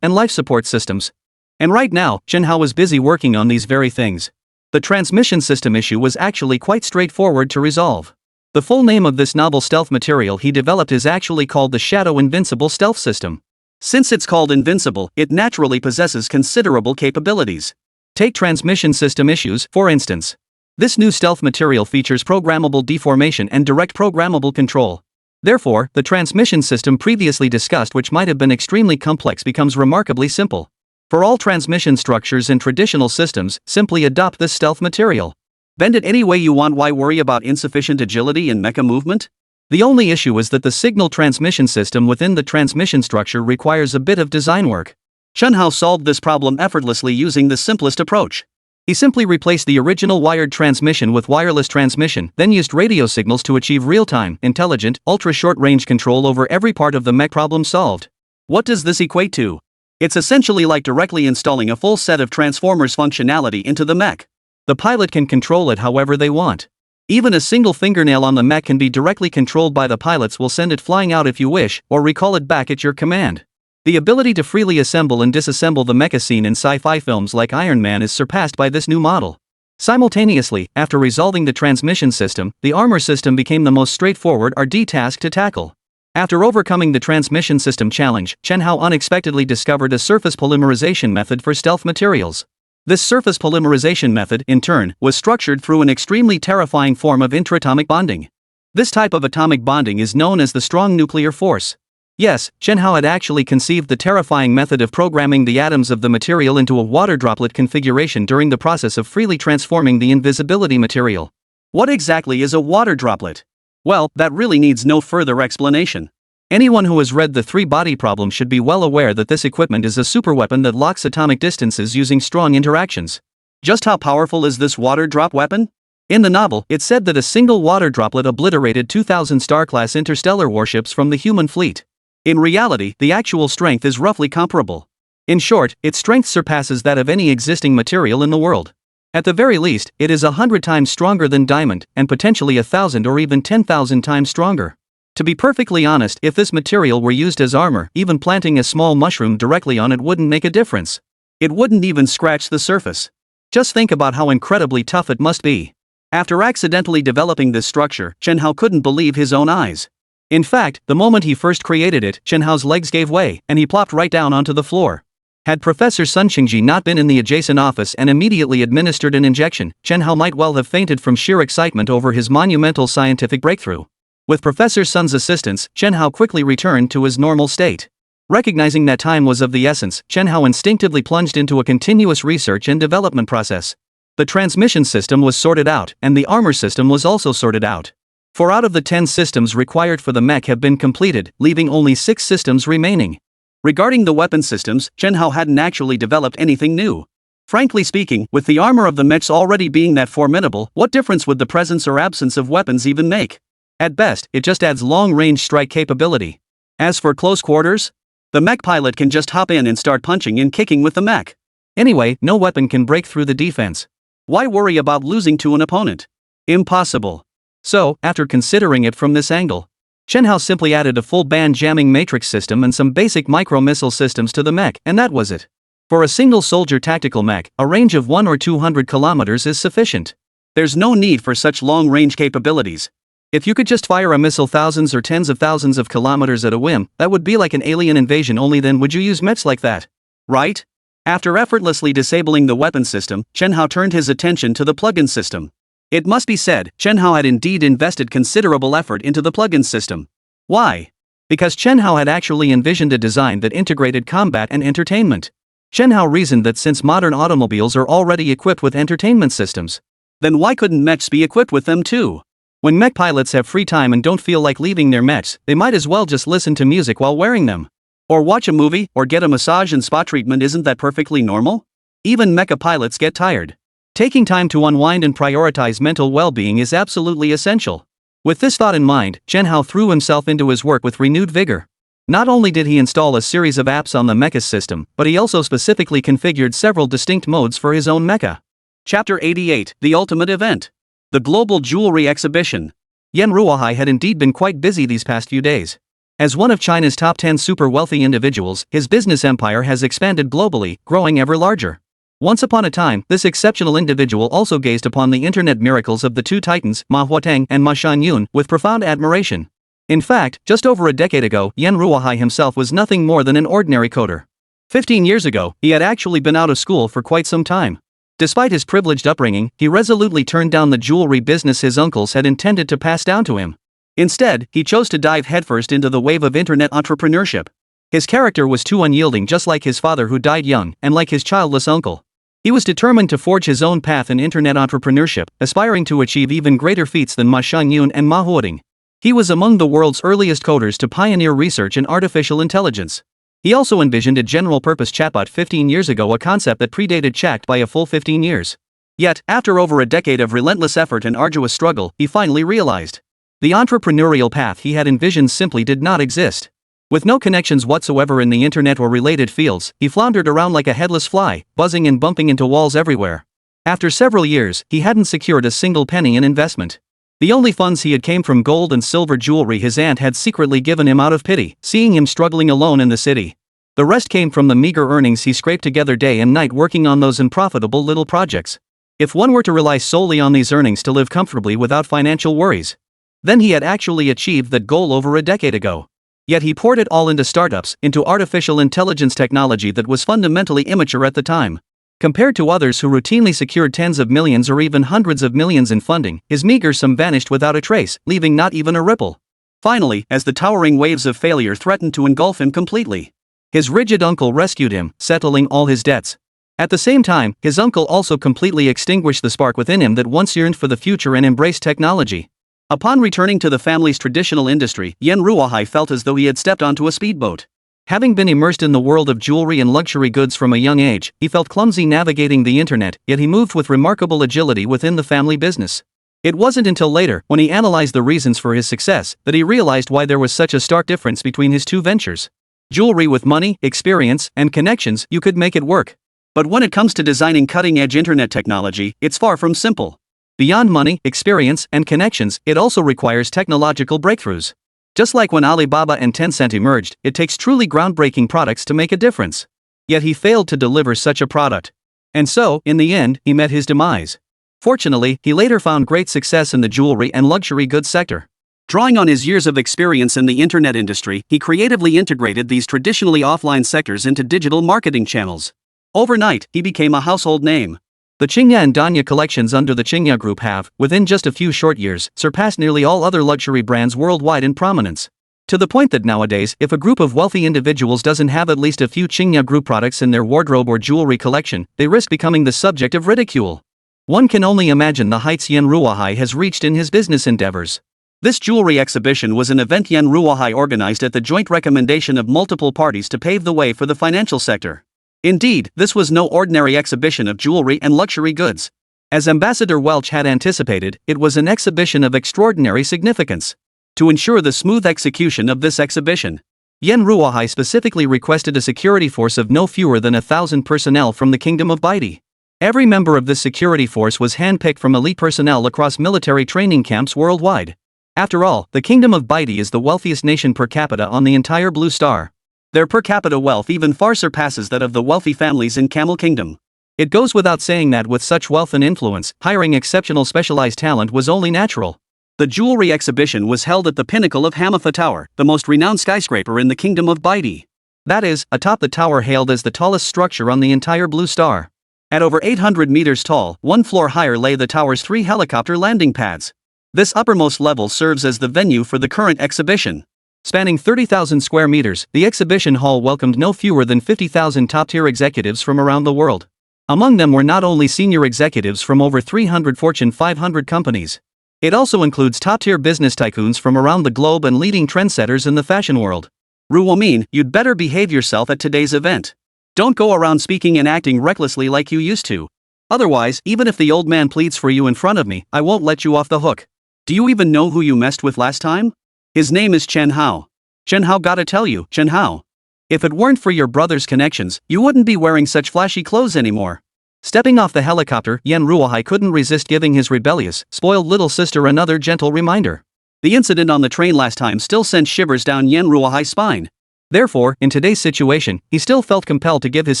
A: and life support systems. And right now, Chen Hao was busy working on these very things. The transmission system issue was actually quite straightforward to resolve. The full name of this novel stealth material he developed is actually called the Shadow Invincible Stealth System.
B: Since it's called invincible, it naturally possesses considerable capabilities.
A: Take transmission system issues, for instance. This new stealth material features programmable deformation and direct programmable control. Therefore, the transmission system previously discussed, which might have been extremely complex, becomes remarkably simple. For all transmission structures in traditional systems, simply adopt this stealth material.
B: Bend it any way you want. Why worry about insufficient agility in mecha movement?
A: The only issue is that the signal transmission system within the transmission structure requires a bit of design work.
B: Chen Hao solved this problem effortlessly using the simplest approach.
A: He simply replaced the original wired transmission with wireless transmission, then used radio signals to achieve real-time, intelligent, ultra-short-range control over every part of the mech. Problem solved.
B: What does this equate to? It's essentially like directly installing a full set of Transformers functionality into the mech.
A: The pilot can control it however they want. Even a single fingernail on the mech can be directly controlled by the pilots. Will send it flying out if you wish, or recall it back at your command. The ability to freely assemble and disassemble the mecha seen in sci-fi films like Iron Man is surpassed by this new model. Simultaneously, after resolving the transmission system, the armor system became the most straightforward RD task to tackle. After overcoming the transmission system challenge, Chen Hao unexpectedly discovered a surface polymerization method for stealth materials. This surface polymerization method, in turn, was structured through an extremely terrifying form of interatomic bonding. This type of atomic bonding is known as the strong nuclear force. Yes, Chen Hao had actually conceived the terrifying method of programming the atoms of the material into a water droplet configuration during the process of freely transforming the invisibility material.
B: What exactly is a water droplet? Well, that really needs no further explanation.
A: Anyone who has read The Three-Body Problem should be well aware that this equipment is a superweapon that locks atomic distances using strong interactions.
B: Just how powerful is this water drop weapon?
A: In the novel, it's said that a single water droplet obliterated 2,000 star-class interstellar warships from the human fleet.
B: In reality, the actual strength is roughly comparable.
A: In short, its strength surpasses that of any existing material in the world. At the very least, it is 100 times stronger than diamond, and potentially 1,000 or even 10,000 times stronger. To be perfectly honest, if this material were used as armor, even planting a small mushroom directly on it wouldn't make a difference.
B: It wouldn't even scratch the surface.
A: Just think about how incredibly tough it must be.
B: After accidentally developing this structure, Chen Hao couldn't believe his own eyes.
A: In fact, the moment he first created it, Chen Hao's legs gave way, and he plopped right down onto the floor. Had Professor Sun Qingji not been in the adjacent office and immediately administered an injection, Chen Hao might well have fainted from sheer excitement over his monumental scientific breakthrough. With Professor Sun's assistance, Chen Hao quickly returned to his normal state. Recognizing that time was of the essence, Chen Hao instinctively plunged into a continuous research and development process. The transmission system was sorted out, and the armor system was also sorted out. 4 out of the 10 systems required for the mech have been completed, leaving only 6 systems remaining.
B: Regarding the weapon systems, Chen Hao hadn't actually developed anything new. Frankly speaking, with the armor of the mechs already being that formidable, what difference would the presence or absence of weapons even make?
A: At best, it just adds long-range strike capability.
B: As for close quarters, the mech pilot can just hop in and start punching and kicking with the mech.
A: Anyway, no weapon can break through the defense.
B: Why worry about losing to an opponent? Impossible.
A: So, after considering it from this angle, Chen Hao simply added a full band jamming matrix system and some basic micro-missile systems to the mech, and that was it. For a single soldier tactical mech, a range of 100 or 200 kilometers is sufficient.
B: There's no need for such long-range capabilities.
A: If you could just fire a missile thousands or tens of thousands of kilometers at a whim, that would be like an alien invasion. Only then would you use mechs like that.
B: Right? After effortlessly disabling the weapon system, Chen Hao turned his attention to the plugin system. It must be said, Chen Hao had indeed invested considerable effort into the plugin system. Why?
A: Because Chen Hao had actually envisioned a design that integrated combat and entertainment. Chen Hao reasoned that since modern automobiles are already equipped with entertainment systems,
B: then why couldn't mechs be equipped with them too?
A: When mech pilots have free time and don't feel like leaving their mechs, they might as well just listen to music while wearing them.
B: Or watch a movie, or get a massage and spa treatment. Isn't that perfectly normal? Even mecha pilots get tired.
A: Taking time to unwind and prioritize mental well-being is absolutely essential. With this thought in mind, Chen Hao threw himself into his work with renewed vigor. Not only did he install a series of apps on the mecha system, but he also specifically configured several distinct modes for his own mecha.
B: Chapter 88, The Ultimate Event. The Global Jewelry Exhibition.
A: Yan Ruohai had indeed been quite busy these past few days. As one of China's top 10 super wealthy individuals, his business empire has expanded globally, growing ever larger. Once upon a time, this exceptional individual also gazed upon the internet miracles of the two titans, Manhwa and manhwaecap, with profound admiration. In fact, just over a decade ago, Yen Ruohai himself was nothing more than an ordinary coder. 15 years ago, he had actually been out of school for quite some time. Despite his privileged upbringing, he resolutely turned down the jewelry business his uncles had intended to pass down to him. Instead, he chose to dive headfirst into the wave of internet entrepreneurship. His character was too unyielding, just like his father who died young, and like his childless uncle. He was determined to forge his own path in internet entrepreneurship, aspiring to achieve even greater feats than manhwaecap and manhwaedit. He was among the world's earliest coders to pioneer research in artificial intelligence. He also envisioned a general-purpose chatbot 15 years ago, a concept that predated chat by a full 15 years. Yet, after over a decade of relentless effort and arduous struggle, he finally realized the entrepreneurial path he had envisioned simply did not exist. With no connections whatsoever in the internet or related fields, he floundered around like a headless fly, buzzing and bumping into walls everywhere. After several years, he hadn't secured a single penny in investment. The only funds he had came from gold and silver jewelry his aunt had secretly given him out of pity, seeing him struggling alone in the city. The rest came from the meager earnings he scraped together day and night working on those unprofitable little projects. If one were to rely solely on these earnings to live comfortably without financial worries, then he had actually achieved that goal over a decade ago. Yet he poured it all into startups, into artificial intelligence technology that was fundamentally immature at the time. Compared to others who routinely secured tens of millions or even hundreds of millions in funding, his meager sum vanished without a trace, leaving not even a ripple. Finally, as the towering waves of failure threatened to engulf him completely, his rigid uncle rescued him, settling all his debts. At the same time, his uncle also completely extinguished the spark within him that once yearned for the future and embraced technology. Upon returning to the family's traditional industry, Yen Ruohai felt as though he had stepped onto a speedboat. Having been immersed in the world of jewelry and luxury goods from a young age, he felt clumsy navigating the internet, yet he moved with remarkable agility within the family business. It wasn't until later, when he analyzed the reasons for his success, that he realized why there was such a stark difference between his two ventures. Jewelry with money, experience, and connections, you could make it work. But when it comes to designing cutting-edge internet technology, it's far from simple. Beyond money, experience, and connections, it also requires technological breakthroughs. Just like when Alibaba and Tencent emerged, it takes truly groundbreaking products to make a difference. Yet he failed to deliver such a product. And so, in the end, he met his demise. Fortunately, he later found great success in the jewelry and luxury goods sector. Drawing on his years of experience in the internet industry, he creatively integrated these traditionally offline sectors into digital marketing channels. Overnight, he became a household name. The Qingya and Danya collections under the Qingya Group have, within just a few short years, surpassed nearly all other luxury brands worldwide in prominence. To the point that nowadays, if a group of wealthy individuals doesn't have at least a few Qingya Group products in their wardrobe or jewelry collection, they risk becoming the subject of ridicule. One can only imagine the heights Yen Ruohai has reached in his business endeavors. This jewelry exhibition was an event Yen Ruohai organized at the joint recommendation of multiple parties to pave the way for the financial sector. Indeed, this was no ordinary exhibition of jewelry and luxury goods. As Ambassador Welch had anticipated, it was an exhibition of extraordinary significance. To ensure the smooth execution of this exhibition, Yen Ruohai specifically requested a security force of no fewer than 1,000 personnel from the Kingdom of Baidi. Every member of this security force was handpicked from elite personnel across military training camps worldwide. After all, the Kingdom of Baidi is the wealthiest nation per capita on the entire Blue Star. Their per capita wealth even far surpasses that of the wealthy families in Camel Kingdom. It goes without saying that with such wealth and influence, hiring exceptional specialized talent was only natural. The jewelry exhibition was held at the pinnacle of Hamafa Tower, the most renowned skyscraper in the Kingdom of Baidi. That is, atop the tower hailed as the tallest structure on the entire Blue Star. At over 800 meters tall, one floor higher lay the tower's 3 helicopter landing pads. This uppermost level serves as the venue for the current exhibition. Spanning 30,000 square meters, the exhibition hall welcomed no fewer than 50,000 top-tier executives from around the world. Among them were not only senior executives from over 300 Fortune 500 companies. It also includes top-tier business tycoons from around the globe and leading trendsetters in the fashion world. Ruomin, you'd better behave yourself at today's event. Don't go around speaking and acting recklessly like you used to. Otherwise, even if the old man pleads for you in front of me, I won't let you off the hook. Do you even know who you messed with last time? His name is Chen Hao. Chen Hao, gotta tell you, Chen Hao. If it weren't for your brother's connections, you wouldn't be wearing such flashy clothes anymore. Stepping off the helicopter, Yen Ruohai couldn't resist giving his rebellious, spoiled little sister another gentle reminder. The incident on the train last time still sent shivers down Yen Ruohai's spine. Therefore, in today's situation, he still felt compelled to give his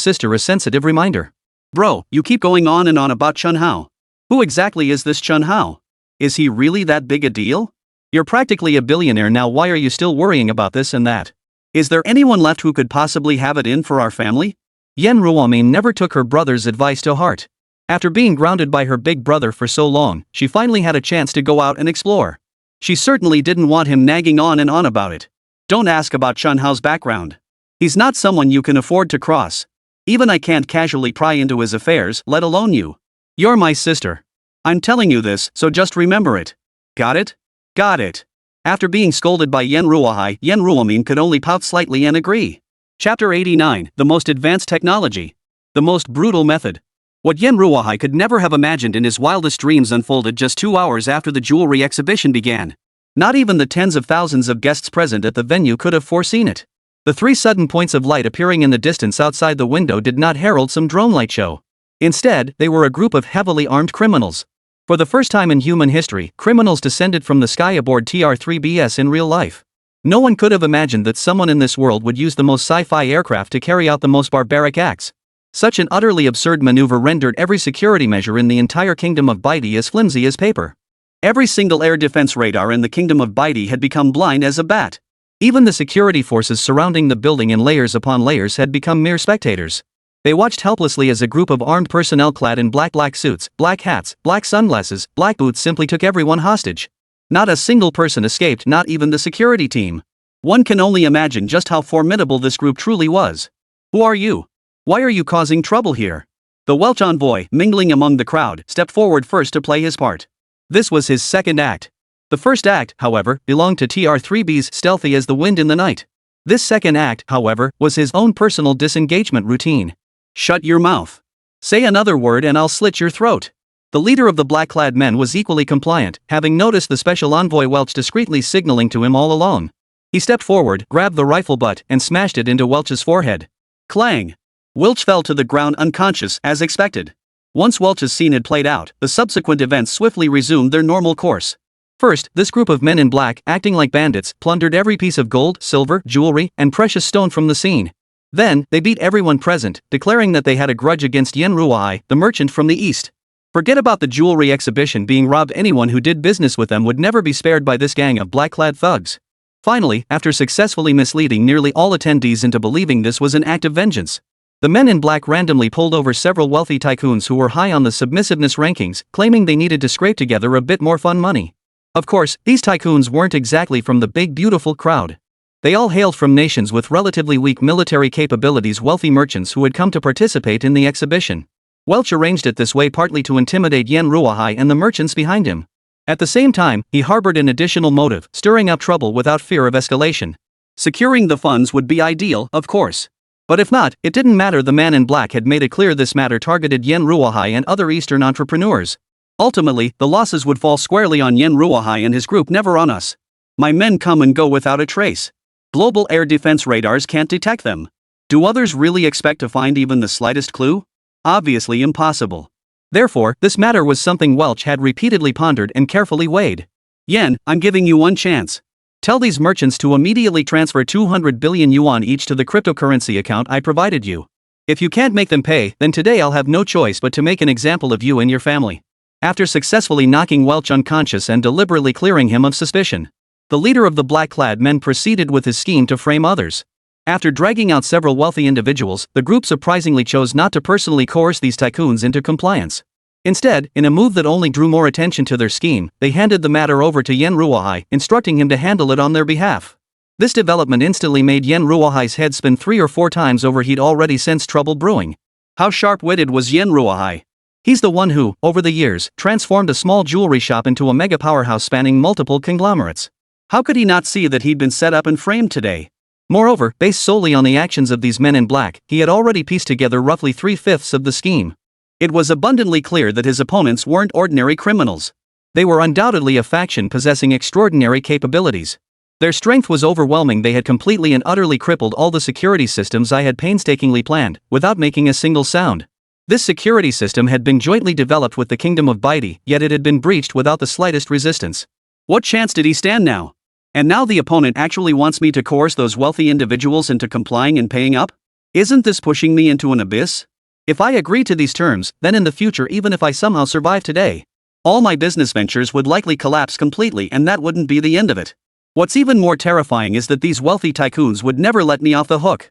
A: sister a sensitive reminder.
B: Bro, you keep going on and on about Chun Hao. Who exactly is this Chun Hao? Is he really that big a deal? You're practically a billionaire now, why are you still worrying about this and that? Is there anyone left who could possibly have it in for our family?
A: Yan Ruomin never took her brother's advice to heart. After being grounded by her big brother for so long, she finally had a chance to go out and explore.
B: She certainly didn't want him nagging on and on about it. Don't ask about Chun Hao's background. He's not someone you can afford to cross. Even I can't casually pry into his affairs, let alone you. You're my sister. I'm telling you this, so just remember it. Got it? Got it. After being scolded by Yan Ruohai, Yan Ruomin could only pout slightly and agree. Chapter 89, The Most Advanced Technology. The Most Brutal Method. What Yan Ruohai could never have imagined in his wildest dreams unfolded just 2 hours after the jewelry exhibition began. Not even the tens of thousands of guests present at the venue could have foreseen it. The 3 sudden points of light appearing in the distance outside the window did not herald some drone light show. Instead, they were a group of heavily armed criminals. For the first time in human history, criminals descended from the sky aboard TR-3BS in real life. No one could have imagined that someone in this world would use the most sci-fi aircraft to carry out the most barbaric acts. Such an utterly absurd maneuver rendered every security measure in the entire kingdom of Baidi as flimsy as paper. Every single air defense radar in the kingdom of Baidi had become blind as a bat. Even the security forces surrounding the building in layers upon layers had become mere spectators. They watched helplessly as a group of armed personnel clad in black suits, black hats, black sunglasses, black boots simply took everyone hostage. Not a single person escaped, not even the security team. One can only imagine just how formidable this group truly was. Who are you? Why are you causing trouble here? The Welch envoy, mingling among the crowd, stepped forward first to play his part. This was his second act. The first act, however, belonged to TR-3B's stealthy as the wind in the night. This second act, however, was his own personal disengagement routine. Shut your mouth. Say another word and I'll slit your throat. The leader of the black-clad men was equally compliant, having noticed the special envoy Welch discreetly signaling to him all along. He stepped forward, grabbed the rifle butt, and smashed it into Welch's forehead. Clang! Welch fell to the ground unconscious, as expected. Once Welch's scene had played out, the subsequent events swiftly resumed their normal course. First, this group of men in black, acting like bandits, plundered every piece of gold, silver, jewelry, and precious stone from the scene. Then, they beat everyone present, declaring that they had a grudge against Yan Ruohai, the merchant from the east. Forget about the jewelry exhibition being robbed, anyone who did business with them would never be spared by this gang of black-clad thugs. Finally, after successfully misleading nearly all attendees into believing this was an act of vengeance, the men in black randomly pulled over several wealthy tycoons who were high on the submissiveness rankings, claiming they needed to scrape together a bit more fun money. Of course, these tycoons weren't exactly from the big beautiful crowd. They all hailed from nations with relatively weak military capabilities, wealthy merchants who had come to participate in the exhibition. Welch arranged it this way partly to intimidate Yan Ruohai and the merchants behind him. At the same time, he harbored an additional motive, stirring up trouble without fear of escalation. Securing the funds would be ideal, of course. But if not, it didn't matter. The man in black had made it clear this matter targeted Yan Ruohai and other Eastern entrepreneurs. Ultimately, the losses would fall squarely on Yan Ruohai and his group, never on us. My men come and go without a trace. Global air defense radars can't detect them. Do others really expect to find even the slightest clue? Obviously impossible. Therefore, this matter was something Welch had repeatedly pondered and carefully weighed. Yan, I'm giving you one chance. Tell these merchants to immediately transfer 200 billion yuan each to the cryptocurrency account I provided you. If you can't make them pay, then today I'll have no choice but to make an example of you and your family. After successfully knocking Welch unconscious and deliberately clearing him of suspicion, the leader of the black-clad men proceeded with his scheme to frame others. After dragging out several wealthy individuals, the group surprisingly chose not to personally coerce these tycoons into compliance. Instead, in a move that only drew more attention to their scheme, they handed the matter over to Yan Ruohai, instructing him to handle it on their behalf. This development instantly made Yan Ruohai's head spin 3 or 4 times over. He'd already sensed trouble brewing. How sharp-witted was Yan Ruohai? He's the one who, over the years, transformed a small jewelry shop into a mega powerhouse spanning multiple conglomerates. How could he not see that he'd been set up and framed today? Moreover, based solely on the actions of these men in black, he had already pieced together roughly 3/5 of the scheme. It was abundantly clear that his opponents weren't ordinary criminals. They were undoubtedly a faction possessing extraordinary capabilities. Their strength was overwhelming. They had completely and utterly crippled all the security systems I had painstakingly planned, without making a single sound. This security system had been jointly developed with the Kingdom of Baidi, yet it had been breached without the slightest resistance. What chance did he stand now? And now the opponent actually wants me to coerce those wealthy individuals into complying and paying up? Isn't this pushing me into an abyss? If I agree to these terms, then in the future, even if I somehow survive today, all my business ventures would likely collapse completely, and that wouldn't be the end of it. What's even more terrifying is that these wealthy tycoons would never let me off the hook.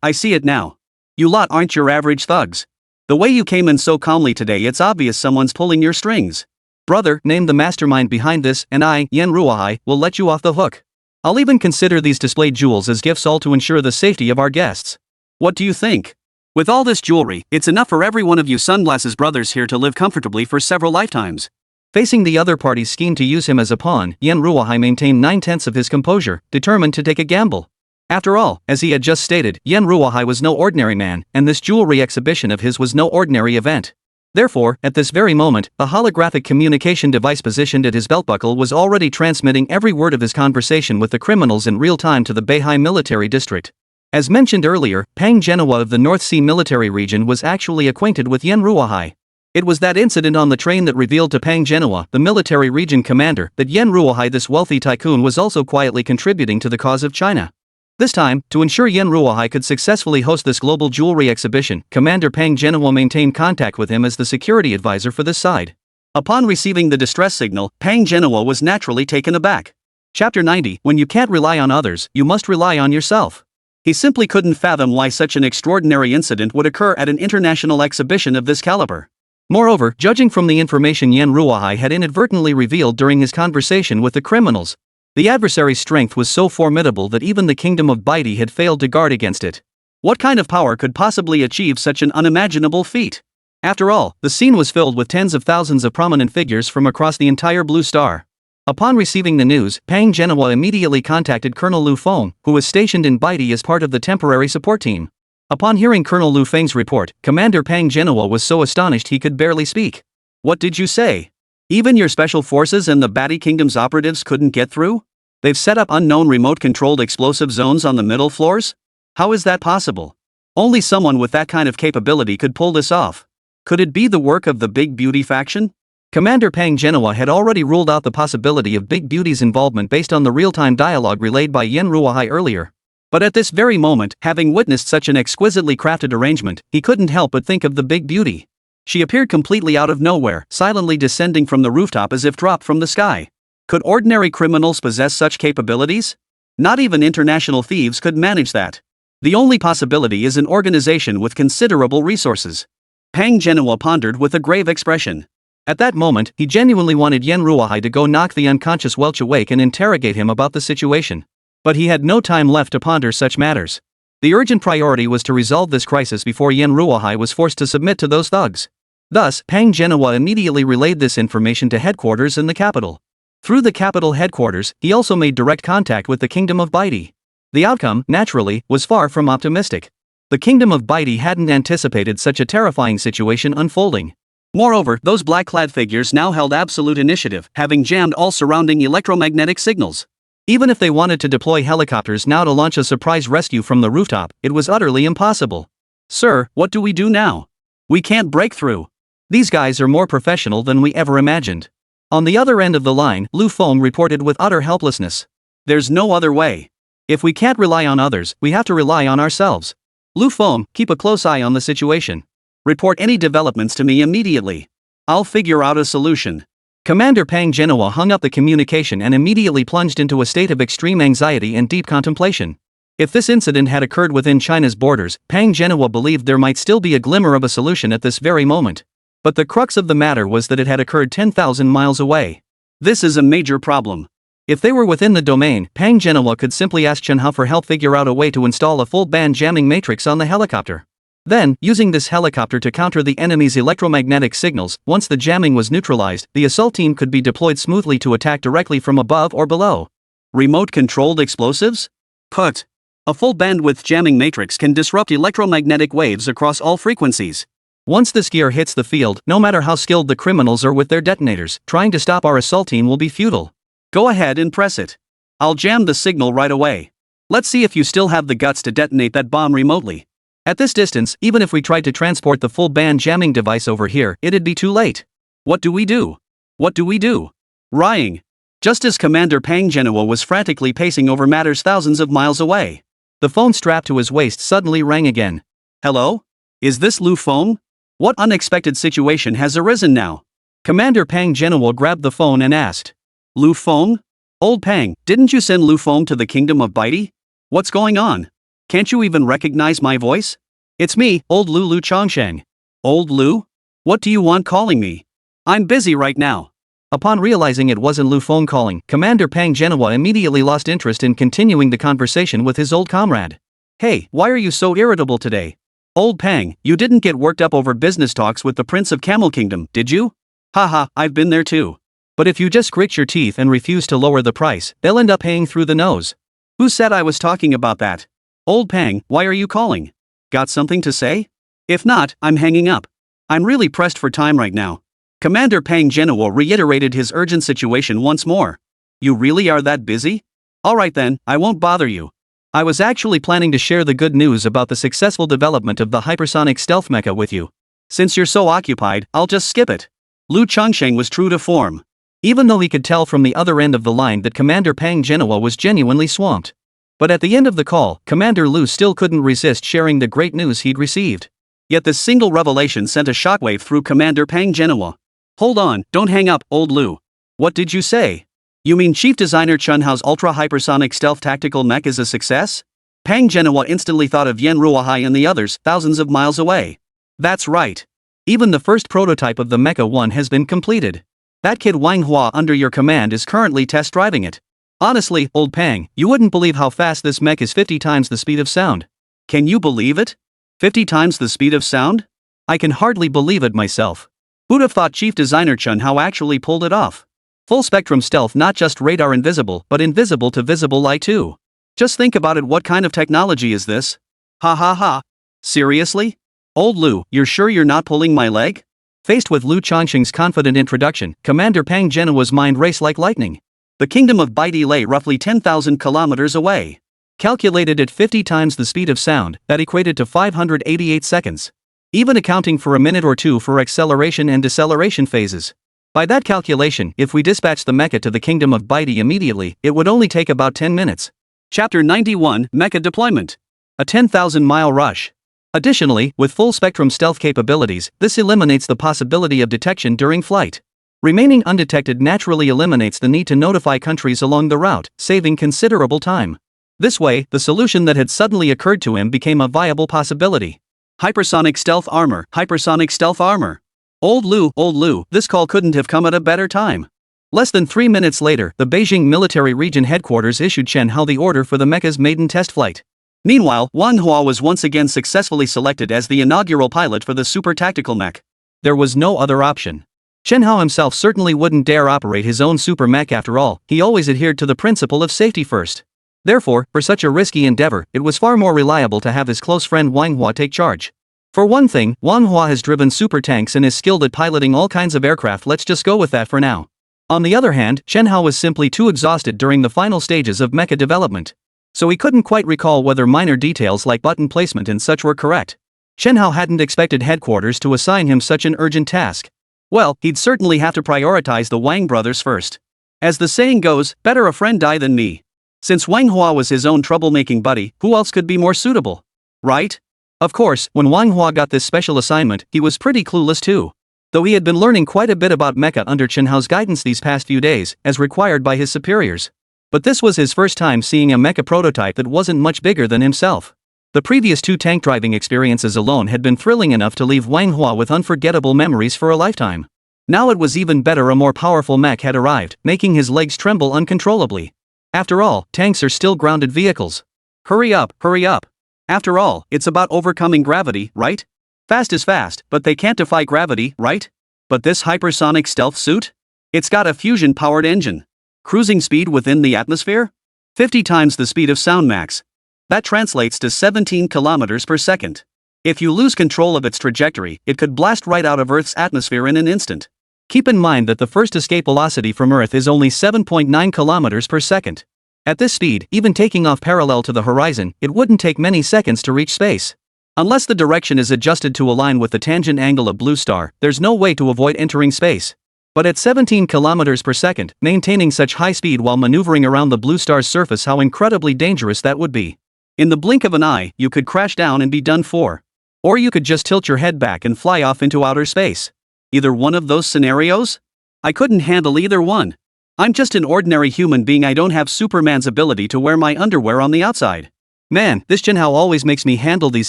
B: I see it now. You lot aren't your average thugs. The way you came in so calmly today, it's obvious someone's pulling your strings.
A: Brother, name the mastermind behind this, and I, Yen Ruahai, will let you off the hook. I'll even consider these displayed jewels as gifts, all to ensure the safety of our guests.
B: What do you think? With all this jewelry, it's enough for every one of you sunglasses brothers here to live comfortably for several lifetimes.
A: Facing the other party's scheme to use him as a pawn, Yen Ruahai maintained 9/10 of his composure, determined to take a gamble. After all, as he had just stated, Yen Ruahai was no ordinary man, and this jewelry exhibition of his was no ordinary event. Therefore, at this very moment, a holographic communication device positioned at his belt buckle was already transmitting every word of his conversation with the criminals in real time to the Beihai military district. As mentioned earlier, Pang Genoa of the North Sea military region was actually acquainted with Yen Ruahai. It was that incident on the train that revealed to Pang Genoa, the military region commander, that Yen Ruahai, this wealthy tycoon, was also quietly contributing to the cause of China. This time, to ensure Yen Ruahai could successfully host this global jewelry exhibition, Commander Pang Genoa maintained contact with him as the security advisor for this side.
B: Upon receiving the distress signal, Pang Genoa was naturally taken aback.
A: Chapter 90, When you can't rely on others, you must rely on yourself.
B: He simply couldn't fathom why such an extraordinary incident would occur at an international exhibition of this caliber.
A: Moreover, judging from the information Yen Ruahai had inadvertently revealed during his conversation with the criminals, the adversary's strength was so formidable that even the kingdom of Baidi had failed to guard against it.
B: What kind of power could possibly achieve such an unimaginable feat?
A: After all, the scene was filled with tens of thousands of prominent figures from across the entire Blue Star. Upon receiving the news, Pang Genoa immediately contacted Colonel Lu Feng, who was stationed in Baidi as part of the temporary support team. Upon hearing Colonel Lu Feng's report, Commander Pang Genoa was so astonished he could barely speak.
B: What did you say? Even your special forces and the Baidi Kingdom's operatives couldn't get through? They've set up unknown remote-controlled explosive zones on the middle floors? How is that possible? Only someone with that kind of capability could pull this off. Could it be the work of the Big Beauty faction?
A: Commander Pang Genoa had already ruled out the possibility of Big Beauty's involvement based on the real-time dialogue relayed by Yen Ruahai earlier. But at this very moment, having witnessed such an exquisitely crafted arrangement, he couldn't help but think of the Big Beauty. She appeared completely out of nowhere, silently descending from the rooftop as if dropped from the sky. Could ordinary criminals possess such capabilities? Not even international thieves could manage that. The only possibility is an organization with considerable resources.
B: Pang Genoa pondered with a grave expression.
A: At that moment, he genuinely wanted Yen Ruahai to go knock the unconscious Welch awake and interrogate him about the situation. But he had no time left to ponder such matters. The urgent priority was to resolve this crisis before Yen Ruahai was forced to submit to those thugs. Thus, Pang Genoa immediately relayed this information to headquarters in the capital. Through the capital headquarters, he also made direct contact with the Kingdom of Baidi. The outcome, naturally, was far from optimistic. The Kingdom of Baidi hadn't anticipated such a terrifying situation unfolding.
B: Moreover, those black-clad figures now held absolute initiative, having jammed all surrounding electromagnetic signals.
A: Even if they wanted to deploy helicopters now to launch a surprise rescue from the rooftop, it was utterly impossible.
B: Sir, what do we do now? We can't break through.
A: These guys are more professional than we ever imagined. On the other end of the line, Lu Feng reported with utter helplessness.
B: There's no other way.
A: If we can't rely on others, we have to rely on ourselves. Lu Feng, keep a close eye on the situation.
B: Report any developments to me immediately. I'll figure out a solution.
A: Commander Pang Genoa hung up the communication and immediately plunged into a state of extreme anxiety and deep contemplation. If this incident had occurred within China's borders, Pang Genoa believed there might still be a glimmer of a solution at this very moment. But the crux of the matter was that it had occurred 10,000 miles away.
B: This is a major problem.
A: If they were within the domain, Pang Genoa could simply ask Chen Hao for help figure out a way to install a full band jamming matrix on the helicopter. Then, using this helicopter to counter the enemy's electromagnetic signals, once the jamming was neutralized, the assault team could be deployed smoothly to attack directly from above or below.
B: Remote-controlled explosives? Put. A full bandwidth jamming matrix can disrupt electromagnetic waves across all frequencies.
A: Once this gear hits the field, no matter how skilled the criminals are with their detonators, trying to stop our assault team will be futile.
B: Go ahead and press it. I'll jam the signal right away. Let's see if you still have the guts to detonate that bomb remotely.
A: At this distance, even if we tried to transport the full band jamming device over here, it'd be too late.
B: What do we do? What do we do? Rying. Just as Commander Pang Genoa was frantically pacing over matters thousands of miles away,
A: the phone strapped to his waist suddenly rang again.
B: Hello? Is this Lu Feng? What unexpected situation has arisen now?
A: Commander Pang Genoa grabbed the phone and asked.
B: Lu Feng? Old Pang, didn't you send Lu Feng to the kingdom of Baidi? What's going on? Can't you even recognize my voice?
A: It's me, Old Lu Chongsheng.
B: Old Lu? What do you want calling me? I'm busy right now.
A: Upon realizing it wasn't Lu Feng calling, Commander Pang Genoa immediately lost interest in continuing the conversation with his old comrade.
B: Hey, why are you so irritable today? Old Pang, you didn't get worked up over business talks with the Prince of Camel Kingdom, did you? Haha, I've been there too.
A: But if you just grit your teeth and refuse to lower the price, they'll end up paying through the nose.
B: Who said I was talking about that? Old Pang, why are you calling? Got something to say? If not, I'm hanging up. I'm really pressed for time right now. Commander Pang Genoa reiterated his urgent situation once more. You really are that busy? Alright then, I won't bother you.
A: I was actually planning to share the good news about the successful development of the hypersonic stealth mecha with you.
B: Since you're so occupied, I'll just skip it. Lu Chongsheng was true to form.
A: Even though he could tell from the other end of the line that Commander Pang Genoa was genuinely swamped. But at the end of the call, Commander Lu still couldn't resist sharing the great news he'd received.
B: Yet this single revelation sent a shockwave through Commander Pang Genoa. Hold on, don't hang up, Old Lu. What did you say? You mean Chief Designer Chun Hao's ultra-hypersonic stealth tactical mech is a success? Pang Genoa instantly thought of Yen Ruohai and the others, thousands of miles away. That's right.
A: Even the first prototype of the Mecha 1 has been completed. That kid Manhwa under your command is currently test driving it. Honestly, Old Pang, you wouldn't believe how fast this mech is 50 times the speed of sound.
B: Can you believe it? 50 times the speed of sound?
A: I can hardly believe it myself.
B: Who'd have thought Chief Designer Chun Hao actually pulled it off? Full spectrum stealth, not just radar invisible, but invisible to visible light too. Just think about it, what kind of technology is this? Ha ha ha. Seriously? Old Lu, you're sure you're not pulling my leg?
A: Faced with Lu Chongsheng's confident introduction, Commander Pang Genoa's mind raced like lightning.
B: The kingdom of Baidi lay roughly 10,000 kilometers away.
A: Calculated at 50 times the speed of sound, that equated to 588 seconds. Even accounting for a minute or two for acceleration and deceleration phases. By that calculation, if we dispatch the mecha to the kingdom of Baidi immediately, it would only take about 10 minutes.
B: Chapter 91, Mecha Deployment.
A: A 10,000-mile rush. Additionally, with full-spectrum stealth capabilities, this eliminates the possibility of detection during flight. Remaining undetected naturally eliminates the need to notify countries along the route, saving considerable time. This way, the solution that had suddenly occurred to him became a viable possibility.
B: Hypersonic stealth armor, hypersonic stealth armor. Old Lu, this call couldn't have come at a better time.
A: Less than 3 minutes later, the Beijing Military Region Headquarters issued Chen Hao the order for the mecha's maiden test flight.
B: Meanwhile, Manhwa was once again successfully selected as the inaugural pilot for the super tactical mech.
A: There was no other option. Chen Hao himself certainly wouldn't dare operate his own super mech after all, he always adhered to the principle of safety first. Therefore, for such a risky endeavor, it was far more reliable to have his close friend Wang Hua take charge. For one thing, Wang Hua has driven super tanks and is skilled at piloting all kinds of aircraft, let's just go with that for now. On the other hand, Chen Hao was simply too exhausted during the final stages of mecha development. So he couldn't quite recall whether minor details like button placement and such were correct. Chen Hao hadn't expected headquarters to assign him such an urgent task. Well, he'd certainly have to prioritize the Wang brothers first. As the saying goes, better a friend die than me. Since Wang Hua was his own troublemaking buddy, who else could be more suitable? Right? Of course, when Wang Hua got this special assignment, he was pretty clueless too. Though he had been learning quite a bit about mecha under Chen Hao's guidance these past few days, as required by his superiors. But this was his first time seeing a mecha prototype that wasn't much bigger than himself. The previous 2 tank driving experiences alone had been thrilling enough to leave Wang Hua with unforgettable memories for a lifetime. Now it was even better, a more powerful mech had arrived, making his legs tremble uncontrollably. After all, tanks are still grounded vehicles. Hurry up, hurry up. After all, it's about overcoming gravity, right? Fast is fast, but they can't defy gravity, right? But this hypersonic stealth suit? It's got a fusion-powered engine. Cruising speed within the atmosphere? 50 times the speed of sound max. That translates to 17 kilometers per second. If you lose control of its trajectory, it could blast right out of Earth's atmosphere in an instant. Keep in mind that the first escape velocity from Earth is only 7.9 kilometers per second. At this speed, even taking off parallel to the horizon, it wouldn't take many seconds to reach space. Unless the direction is adjusted to align with the tangent angle of Blue Star, there's no way to avoid entering space. But at 17 kilometers per second, maintaining such high speed while maneuvering around the Blue Star's surface, how incredibly dangerous that would be. In the blink of an eye, you could crash down and be done for.
B: Or you could just tilt your head back and fly off into outer space. Either one of those scenarios? I couldn't handle either one. I'm just an ordinary human being. I don't have Superman's ability to wear my underwear on the outside.
A: Man, this Jinhao always makes me handle these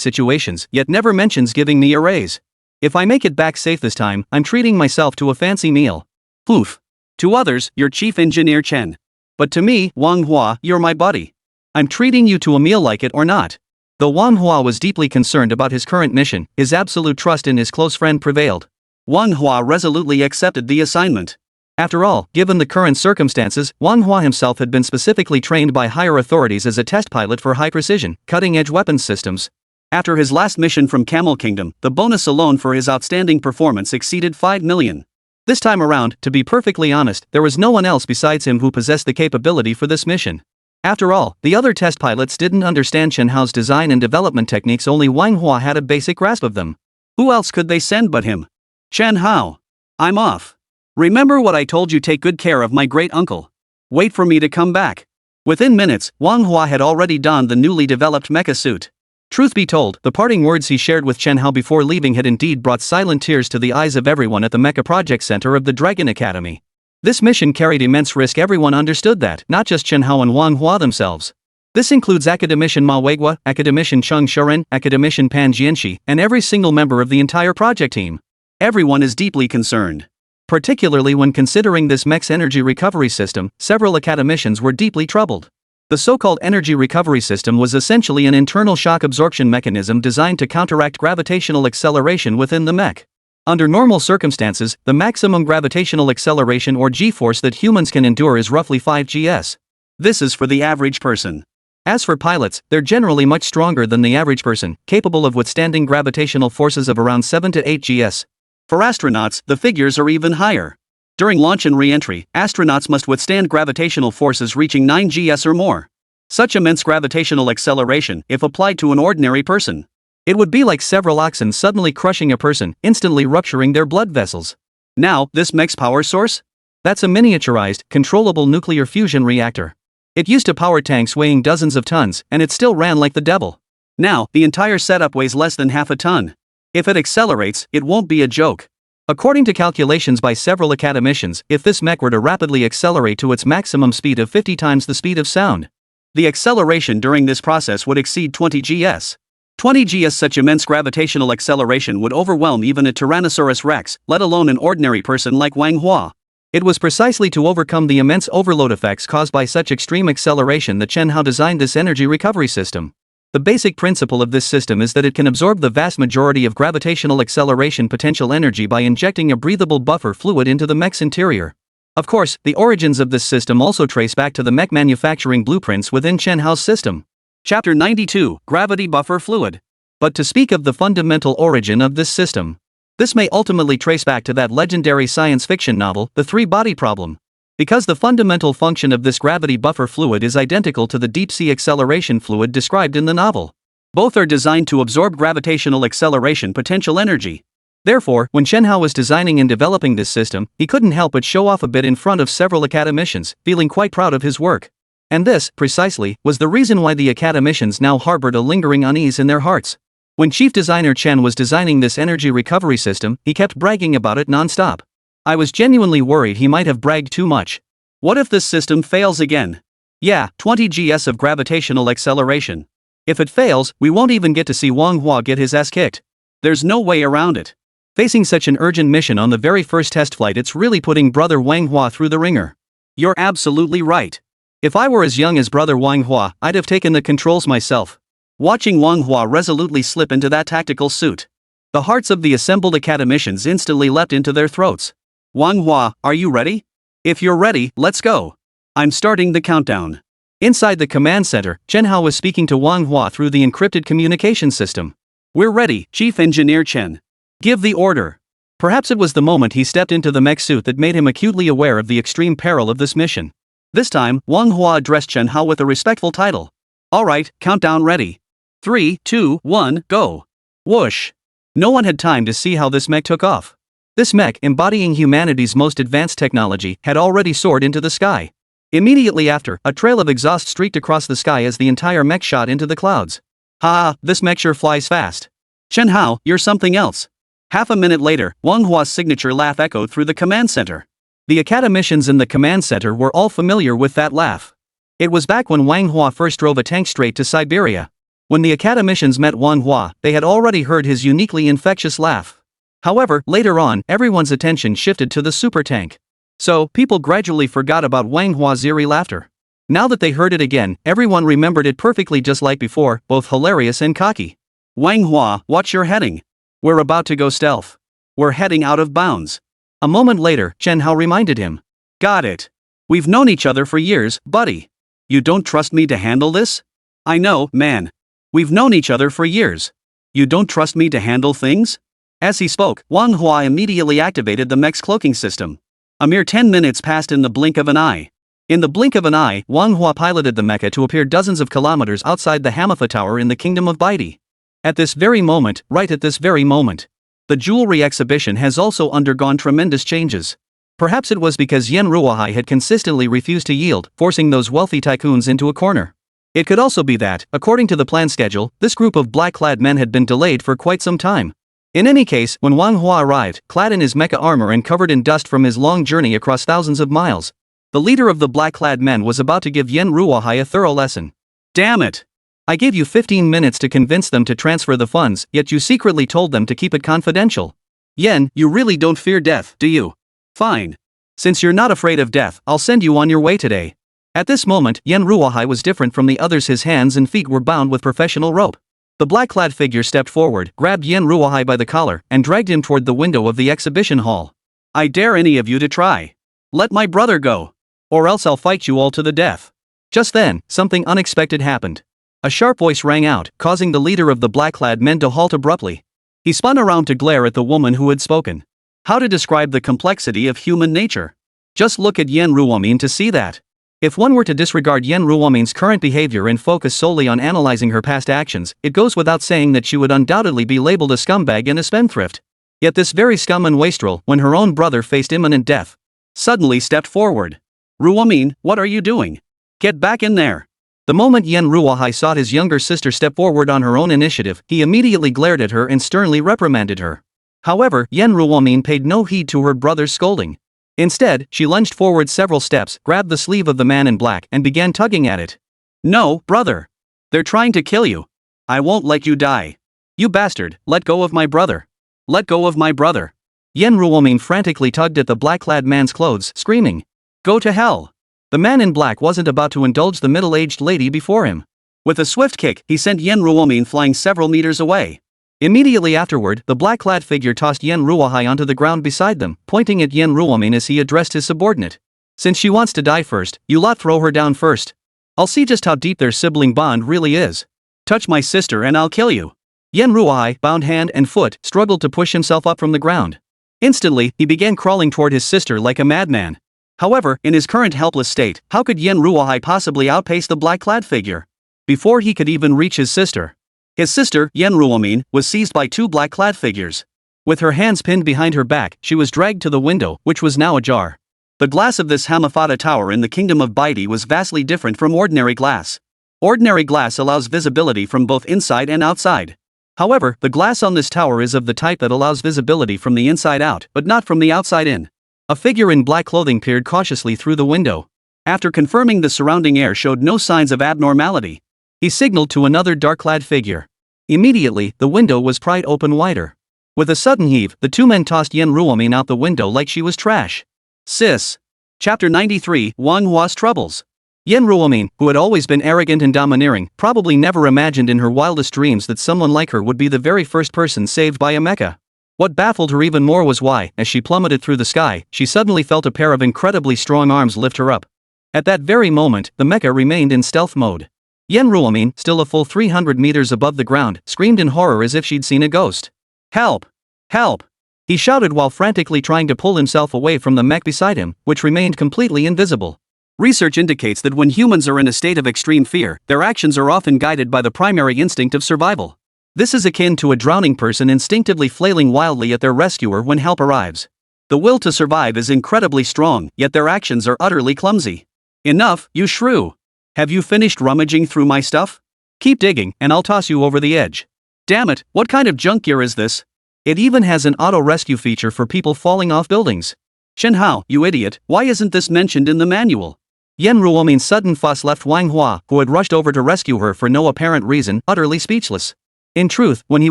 A: situations, yet never mentions giving me a raise. If I make it back safe this time, I'm treating myself to a fancy meal.
B: Poof. To others, you're Chief Engineer Chen. But to me, Wang Hua, you're my buddy. I'm treating you to a meal, like it or not. Though Wang Hua was deeply concerned about his current mission, his absolute trust in his close friend prevailed. Wang Hua resolutely accepted the assignment.
A: After all, given the current circumstances, Wang Hua himself had been specifically trained by higher authorities as a test pilot for high-precision, cutting-edge weapons systems.
B: After his last mission from Camel Kingdom, the bonus alone for his outstanding performance exceeded 5 million.
A: This time around, to be perfectly honest, there was no one else besides him who possessed the capability for this mission. After all, the other test pilots didn't understand Chen Hao's design and development techniques. Only Wang Hua had a basic grasp of them.
B: Who else could they send but him? Chen Hao. I'm off. Remember what I told you, take good care of my great uncle. Wait for me to come back. Within minutes, Wang Hua had already donned the newly developed mecha suit.
A: Truth be told, the parting words he shared with Chen Hao before leaving had indeed brought silent tears to the eyes of everyone at the Mecha Project Center of the Dragon Academy. This mission carried immense risk. Everyone understood that, not just Chen Hao and Wang Hua themselves. This includes Academician Ma Weigua, Academician Cheng Shaoren, Academician Pan Jianxi, and every single member of the entire project team.
B: Everyone is deeply concerned.
A: Particularly when considering this mech's energy recovery system, several academicians were deeply troubled. The so-called energy recovery system was essentially an internal shock absorption mechanism designed to counteract gravitational acceleration within the mech. Under normal circumstances, the maximum gravitational acceleration or g-force that humans can endure is roughly 5 gs.
B: This is for the average person.
A: As for pilots, they're generally much stronger than the average person, capable of withstanding gravitational forces of around 7 to 8 gs.
B: For astronauts, the figures are even higher. During launch and re-entry, astronauts must withstand gravitational forces reaching 9 gs or more. Such immense gravitational acceleration, if applied to an ordinary person,
A: it would be like several oxen suddenly crushing a person, instantly rupturing their blood vessels.
B: Now, this mech's power source?
A: That's a miniaturized, controllable nuclear fusion reactor. It used to power tanks weighing dozens of tons, and it still ran like the devil.
B: Now, the entire setup weighs less than half a ton. If it accelerates, it won't be a joke.
A: According to calculations by several academicians, if this mech were to rapidly accelerate to its maximum speed of 50 times the speed of sound,
B: the acceleration during this process would exceed 20 gs. 20 gs. Such immense gravitational acceleration would overwhelm even a Tyrannosaurus rex, let alone an ordinary person like Wang Hua.
A: It was precisely to overcome the immense overload effects caused by such extreme acceleration that Chen Hao designed this energy recovery system. The basic principle of this system is that it can absorb the vast majority of gravitational acceleration potential energy by injecting a breathable buffer fluid into the mech's interior. Of course, the origins of this system also trace back to the mech manufacturing blueprints within Chen Hao's system.
B: Chapter 92, Gravity Buffer Fluid.
A: But to speak of the fundamental origin of this system, this may ultimately trace back to that legendary science fiction novel, The Three-Body Problem. Because the fundamental function of this gravity buffer fluid is identical to the deep-sea acceleration fluid described in the novel. Both are designed to absorb gravitational acceleration potential energy. Therefore, when Chen Hao was designing and developing this system, he couldn't help but show off a bit in front of several academicians, feeling quite proud of his work. And this, precisely, was the reason why the academicians now harbored a lingering unease in their hearts. When Chief Designer Chen was designing this energy recovery system, he kept bragging about it non-stop. I was genuinely worried he might have bragged too much.
B: What if this system fails again?
A: Yeah, 20 gs of gravitational acceleration. If it fails, we won't even get to see Wang Hua get his ass kicked.
B: There's no way around it.
A: Facing such an urgent mission on the very first test flight, it's really putting brother Wang Hua through the ringer.
B: You're absolutely right.
A: If I were as young as brother Wang Hua, I'd have taken the controls myself.
B: Watching Wang Hua resolutely slip into that tactical suit, the hearts of the assembled academicians instantly leapt into their throats. Wang Hua, are you ready? If you're ready, let's go. I'm starting the countdown.
A: Inside the command center, Chen Hao was speaking to Wang Hua through the encrypted communication system.
B: We're ready, Chief Engineer Chen. Give the order.
A: Perhaps it was the moment he stepped into the mech suit that made him acutely aware of the extreme peril of this mission.
B: This time, Wang Hua addressed Chen Hao with a respectful title. All right, countdown ready. 3, 2, 1, go. Whoosh. No one had time to see how this mech took off. This mech, embodying humanity's most advanced technology, had already soared into the sky. Immediately after, a trail of exhaust streaked across the sky as the entire mech shot into the clouds. Ha, this mech sure flies fast. Chen Hao, you're something else. Half a minute later, Wang Hua's signature laugh echoed through the command center. The academicians in the command center were all familiar with that laugh. It was back when Wang Hua first drove a tank straight to Siberia. When the academicians met Wang Hua, they had already heard his uniquely infectious laugh. However, later on, everyone's attention shifted to the super tank. So, people gradually forgot about Wang Hua's eerie laughter. Now that they heard it again, everyone remembered it perfectly just like before, both hilarious and cocky. Wang Hua, watch your heading. We're about to go stealth. We're heading out of bounds. A moment later, Chen Hao reminded him. Got it. We've known each other for years, buddy. You don't trust me to handle this? I know, man. We've known each other for years. You don't trust me to handle things? As he spoke, Wang Hua immediately activated the mech's cloaking system. A mere 10 minutes passed in the blink of an eye. In the blink of an eye, Wang Hua piloted the mecha to appear dozens of kilometers outside the Hamafa Tower in the kingdom of Baidi. At this very moment, right at this very moment, the jewelry exhibition has also undergone tremendous changes. Perhaps it was because Yen Ruohai had consistently refused to yield, forcing those wealthy tycoons into a corner. It could also be that, according to the planned schedule, this group of black-clad men had been delayed for quite some time. In any case, when Wang Hua arrived, clad in his mecha armor and covered in dust from his long journey across thousands of miles, the leader of the black-clad men was about to give Yen Ruohai a thorough lesson. Damn it! I gave you 15 minutes to convince them to transfer the funds, yet you secretly told them to keep it confidential. Yen, you really don't fear death, do you? Fine. Since you're not afraid of death, I'll send you on your way today. At this moment, Yen Ruohai was different from the others. His hands and feet were bound with professional rope. The black-clad figure stepped forward, grabbed Yen Ruohai by the collar, and dragged him toward the window of the exhibition hall. I dare any of you to try. Let my brother go. Or else I'll fight you all to the death. Just then, something unexpected happened. A sharp voice rang out, causing the leader of the black-clad men to halt abruptly. He spun around to glare at the woman who had spoken. How to describe the complexity of human nature? Just look at Yen Ruomin to see that. If one were to disregard Yen Ruomin's current behavior and focus solely on analyzing her past actions, it goes without saying that she would undoubtedly be labeled a scumbag and a spendthrift. Yet this very scum and wastrel, when her own brother faced imminent death, suddenly stepped forward. Ruomin, what are you doing? Get back in there. The moment Yen Ruohai saw his younger sister step forward on her own initiative, he immediately glared at her and sternly reprimanded her. However, Yen Ruomin paid no heed to her brother's scolding. Instead, she lunged forward several steps, grabbed the sleeve of the man in black, and began tugging at it. No, brother. They're trying to kill you. I won't let you die. You bastard, let go of my brother. Let go of my brother. Yen Ruomin frantically tugged at the black-clad man's clothes, screaming. Go to hell. The man in black wasn't about to indulge the middle-aged lady before him. With a swift kick, he sent Yen Ruomin flying several meters away. Immediately afterward, the black-clad figure tossed Yen Ruohai onto the ground beside them, pointing at Yen Ruomin as he addressed his subordinate. Since she wants to die first, you lot throw her down first. I'll see just how deep their sibling bond really is. Touch my sister and I'll kill you. Yen Ruohai, bound hand and foot, struggled to push himself up from the ground. Instantly, he began crawling toward his sister like a madman. However, in his current helpless state, how could Yen Ruohai possibly outpace the black-clad figure? Before he could even reach his sister, Yen Ruomin, was seized by two black-clad figures. With her hands pinned behind her back, she was dragged to the window, which was now ajar. The glass of this Hamafata tower in the kingdom of Baidi was vastly different from ordinary glass. Ordinary glass allows visibility from both inside and outside. However, the glass on this tower is of the type that allows visibility from the inside out, but not from the outside in. A figure in black clothing peered cautiously through the window. After confirming the surrounding air showed no signs of abnormality, he signaled to another dark-clad figure. Immediately, the window was pried open wider. With a sudden heave, the two men tossed Yen Ruomin out the window like she was trash. Sis. Chapter 93, Wang Hua's Troubles. Yen Ruomin, who had always been arrogant and domineering, probably never imagined in her wildest dreams that someone like her would be the very first person saved by a mecha. What baffled her even more was why, as she plummeted through the sky, she suddenly felt a pair of incredibly strong arms lift her up. At that very moment, the mecha remained in stealth mode. Yen Ruomin, still a full 300 meters above the ground, screamed in horror as if she'd seen a ghost. Help! Help! He shouted while frantically trying to pull himself away from the mech beside him, which remained completely invisible. Research indicates that when humans are in a state of extreme fear, their actions are often guided by the primary instinct of survival. This is akin to a drowning person instinctively flailing wildly at their rescuer when help arrives. The will to survive is incredibly strong, yet their actions are utterly clumsy. Enough, you shrew! Have you finished rummaging through my stuff? Keep digging, and I'll toss you over the edge. Damn it, what kind of junk gear is this?
A: It even has an auto-rescue feature for people falling off buildings.
B: Chen Hao, you idiot, why isn't this mentioned in the manual?
A: Yan Ruomin's sudden fuss left Wang Hua, who had rushed over to rescue her for no apparent reason, utterly speechless. In truth, when he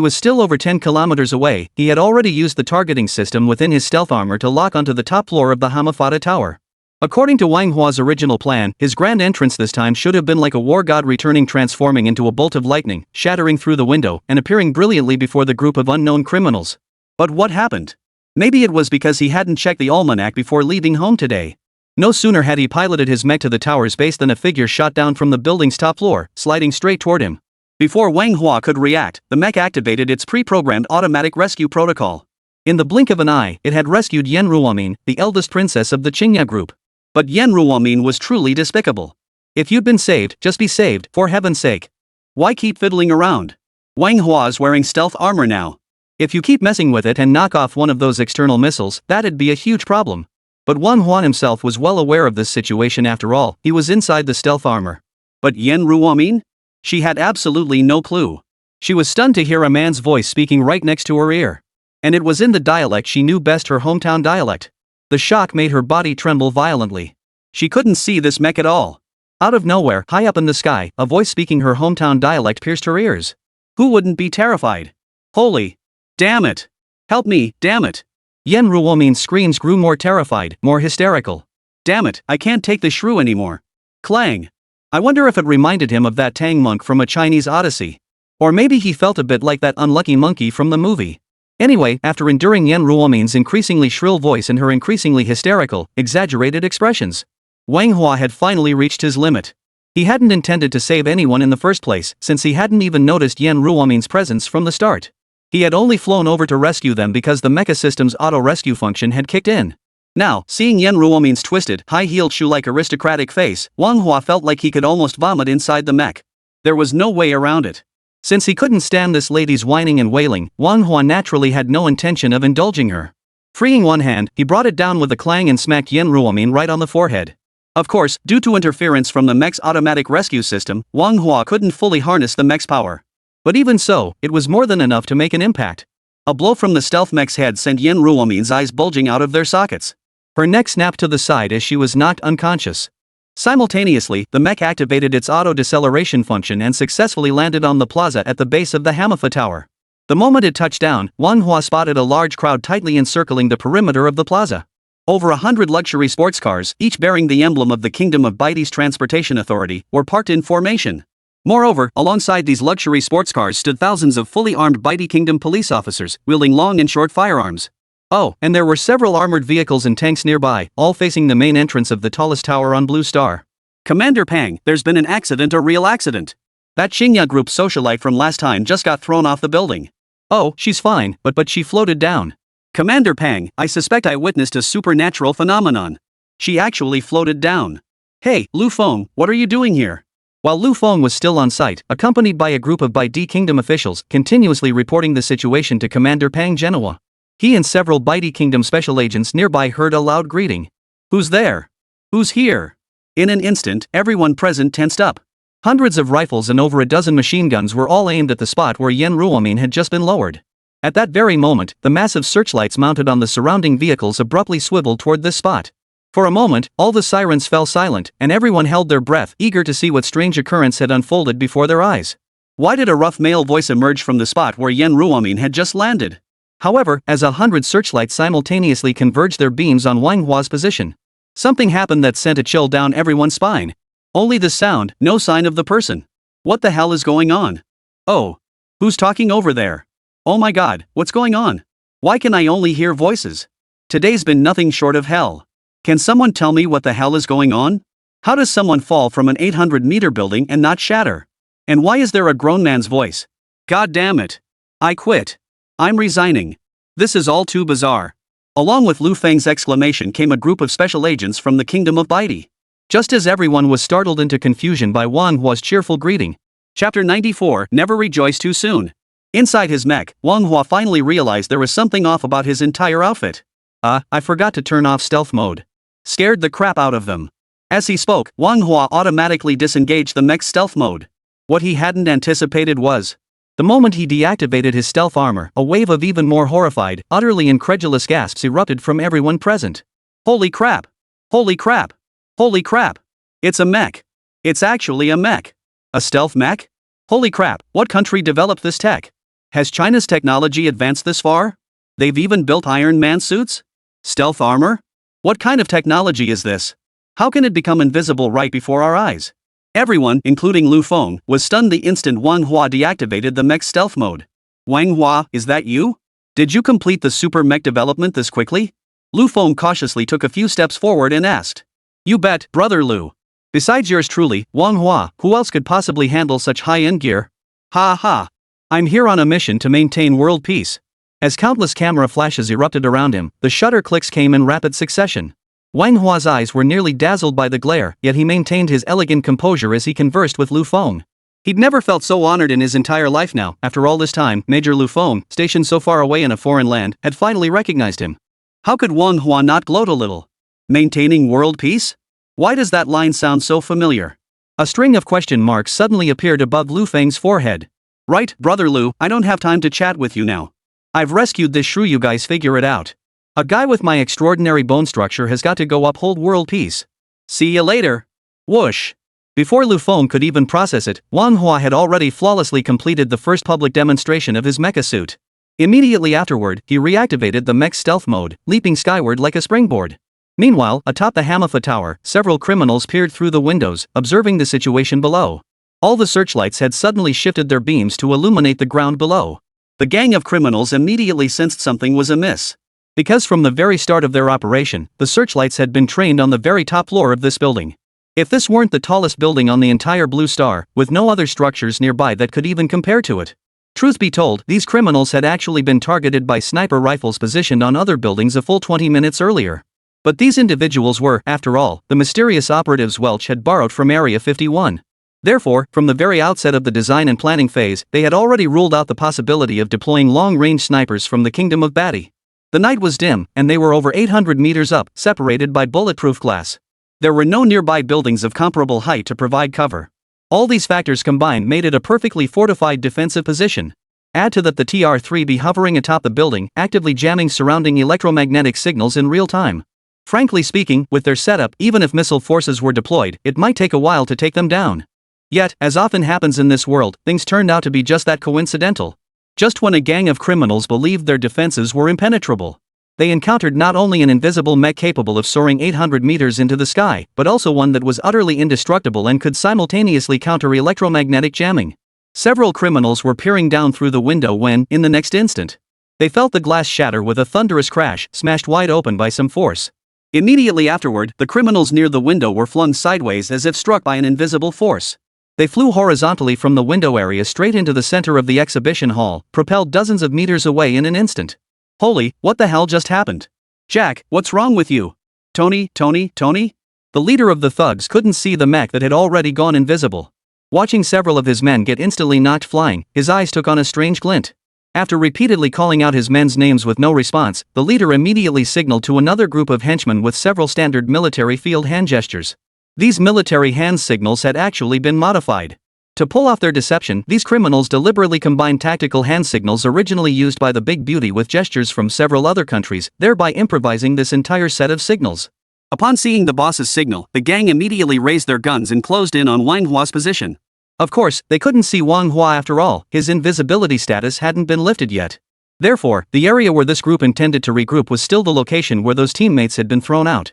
A: was still over 10 kilometers away, he had already used the targeting system within his stealth armor to lock onto the top floor of the Hamafata Tower. According to Wang Hua's original plan, his grand entrance this time should have been like a war god returning, transforming into a bolt of lightning, shattering through the window, and appearing brilliantly before the group of unknown criminals.
B: But what happened? Maybe it was because he hadn't checked the almanac before leaving home today.
A: No sooner had he piloted his mech to the tower's base than a figure shot down from the building's top floor, sliding straight toward him.
B: Before Wang Hua could react, the mech activated its pre-programmed automatic rescue protocol.
A: In the blink of an eye, it had rescued Yan Ruomin, the eldest princess of the Qingya group.
B: But Yan Ruomin was truly despicable.
A: If you'd been saved, just be saved, for heaven's sake.
B: Why keep fiddling around? Wang Hua's wearing stealth armor now.
A: If you keep messing with it and knock off one of those external missiles, that'd be a huge problem. But Wang Hua himself was well aware of this situation. After all, he was inside the stealth armor.
B: But Yan Ruomin? She had absolutely no clue.
A: She was stunned to hear a man's voice speaking right next to her ear. And it was in the dialect she knew best, her hometown dialect. The shock made her body tremble violently.
B: She couldn't see this mech at all.
A: Out of nowhere, high up in the sky, a voice speaking her hometown dialect pierced her ears.
B: Who wouldn't be terrified? Holy! Damn it! Help me, damn it!
A: Yan Ruomin's screams grew more terrified, more hysterical.
B: Damn it, I can't take the shrew anymore. Clang!
A: I wonder if it reminded him of that Tang monk from A Chinese Odyssey. Or maybe he felt a bit like that unlucky monkey from the movie. Anyway, after enduring Yan Ruomin's increasingly shrill voice and her increasingly hysterical, exaggerated expressions, Wang Hua had finally reached his limit. He hadn't intended to save anyone in the first place, since he hadn't even noticed Yan Ruomin's presence from the start. He had only flown over to rescue them because the mecha system's auto-rescue function had kicked in. Now, seeing Yan Ruomin's twisted, high-heeled shoe-like aristocratic face, Wang Hua felt like he could almost vomit inside the mech. There was no way around it. Since he couldn't stand this lady's whining and wailing, Wang Hua naturally had no intention of indulging her. Freeing one hand, he brought it down with a clang and smacked Yan Ruomin right on the forehead. Of course, due to interference from the mech's automatic rescue system, Wang Hua couldn't fully harness the mech's power. But even so, it was more than enough to make an impact. A blow from the stealth mech's head sent Yan Ruomin's eyes bulging out of their sockets. Her neck snapped to the side as she was knocked unconscious. Simultaneously, the mech activated its auto-deceleration function and successfully landed on the plaza at the base of the Hamafa Tower. The moment it touched down, Wang Hua spotted a large crowd tightly encircling the perimeter of the plaza. Over 100 luxury sports cars, each bearing the emblem of the Kingdom of Baidi's Transportation Authority, were parked in formation. Moreover, alongside these luxury sports cars stood thousands of fully armed Baidi Kingdom police officers, wielding long and short firearms. Oh, and there were several armored vehicles and tanks nearby, all facing the main entrance of the tallest tower on Blue Star. Commander Pang, there's been an accident, a real accident. That Xingya group socialite from last time just got thrown off the building. Oh, she's fine, but she floated down. Commander Pang, I suspect I witnessed a supernatural phenomenon. She actually floated down. Hey, Lu Feng, what are you doing here? While Lu Feng was still on site, accompanied by a group of Baidi Kingdom officials, continuously reporting the situation to Commander Pang Genoa, he and several Baidi Kingdom special agents nearby heard a loud greeting. Who's there? Who's here? In an instant, everyone present tensed up. Hundreds of rifles and over a dozen machine guns were all aimed at the spot where Yan Ruomin had just been lowered. At that very moment, the massive searchlights mounted on the surrounding vehicles abruptly swiveled toward this spot. For a moment, all the sirens fell silent, and everyone held their breath, eager to see what strange occurrence had unfolded before their eyes. Why did a rough male voice emerge from the spot where Yan Ruomin had just landed? However, as 100 searchlights simultaneously converged their beams on Wang Hua's position, something happened that sent a chill down everyone's spine. Only the sound, no sign of the person. What the hell is going on? Oh. Who's talking over there? Oh my god, what's going on? Why can I only hear voices? Today's been nothing short of hell. Can someone tell me what the hell is going on? How does someone fall from an 800-meter building and not shatter? And why is there a grown man's voice? God damn it. I quit. I'm resigning. This is all too bizarre. Along with Lu Feng's exclamation came a group of special agents from the Kingdom of Baidi. Just as everyone was startled into confusion by Wang Hua's cheerful greeting. Chapter 94, Never Rejoice Too Soon. Inside his mech, Wang Hua finally realized there was something off about his entire outfit. I forgot to turn off stealth mode. Scared the crap out of them. As he spoke, Wang Hua automatically disengaged the mech's stealth mode. What he hadn't anticipated was The moment he deactivated his stealth armor, a wave of even more horrified, utterly incredulous gasps erupted from everyone present. Holy crap! Holy crap! Holy crap! It's a mech! It's actually a mech! A stealth mech? Holy crap, what country developed this tech? Has China's technology advanced this far? They've even built Iron Man suits? Stealth armor? What kind of technology is this? How can it become invisible right before our eyes? Everyone, including Lu Feng, was stunned the instant Wang Hua deactivated the mech's stealth mode. Wang Hua, is that you? Did you complete the super mech development this quickly? Lu Feng cautiously took a few steps forward and asked. You bet, brother Lu. Besides yours truly, Wang Hua, who else could possibly handle such high-end gear? Ha ha. I'm here on a mission to maintain world peace. As countless camera flashes erupted around him, the shutter clicks came in rapid succession. Wang Hua's eyes were nearly dazzled by the glare, yet he maintained his elegant composure as he conversed with Lu Feng. He'd never felt so honored in his entire life now. After all this time, Major Lu Feng, stationed so far away in a foreign land, had finally recognized him. How could Wang Hua not gloat a little? Maintaining world peace? Why does that line sound so familiar? A string of question marks suddenly appeared above Lu Feng's forehead. Right, brother Lu, I don't have time to chat with you now. I've rescued this shrew, you guys figure it out. A guy with my extraordinary bone structure has got to go uphold world peace. See you later. Whoosh. Before Lu Feng could even process it, Wang Hua had already flawlessly completed the first public demonstration of his mecha suit. Immediately afterward, he reactivated the mech's stealth mode, leaping skyward like a springboard. Meanwhile, atop the Hamafa Tower, several criminals peered through the windows, observing the situation below. All the searchlights had suddenly shifted their beams to illuminate the ground below. The gang of criminals immediately sensed something was amiss. Because from the very start of their operation, the searchlights had been trained on the very top floor of this building. If this weren't the tallest building on the entire Blue Star, with no other structures nearby that could even compare to it. Truth be told, these criminals had actually been targeted by sniper rifles positioned on other buildings a full 20 minutes earlier. But these individuals were, after all, the mysterious operatives Welch had borrowed from Area 51. Therefore, from the very outset of the design and planning phase, they had already ruled out the possibility of deploying long-range snipers from the Kingdom of Batty. The night was dim, and they were over 800 meters up, separated by bulletproof glass. There were no nearby buildings of comparable height to provide cover. All these factors combined made it a perfectly fortified defensive position. Add to that the TR-3B hovering atop the building, actively jamming surrounding electromagnetic signals in real time. Frankly speaking, with their setup, even if missile forces were deployed, it might take a while to take them down. Yet, as often happens in this world, things turned out to be just that coincidental. Just when a gang of criminals believed their defenses were impenetrable, they encountered not only an invisible mech capable of soaring 800 meters into the sky, but also one that was utterly indestructible and could simultaneously counter electromagnetic jamming. Several criminals were peering down through the window when, in the next instant, they felt the glass shatter with a thunderous crash, smashed wide open by some force. Immediately afterward, the criminals near the window were flung sideways as if struck by an invisible force. They flew horizontally from the window area straight into the center of the exhibition hall, propelled dozens of meters away in an instant. Holy, what the hell just happened? Jack, what's wrong with you? Tony? The leader of the thugs couldn't see the mech that had already gone invisible. Watching several of his men get instantly knocked flying, his eyes took on a strange glint. After repeatedly calling out his men's names with no response, the leader immediately signaled to another group of henchmen with several standard military field hand gestures. These military hand signals had actually been modified. To pull off their deception, these criminals deliberately combined tactical hand signals originally used by the Big Beauty with gestures from several other countries, thereby improvising this entire set of signals. Upon seeing the boss's signal, the gang immediately raised their guns and closed in on Wang Hua's position. Of course, they couldn't see Wang Hua after all, his invisibility status hadn't been lifted yet. Therefore, the area where this group intended to regroup was still the location where those teammates had been thrown out.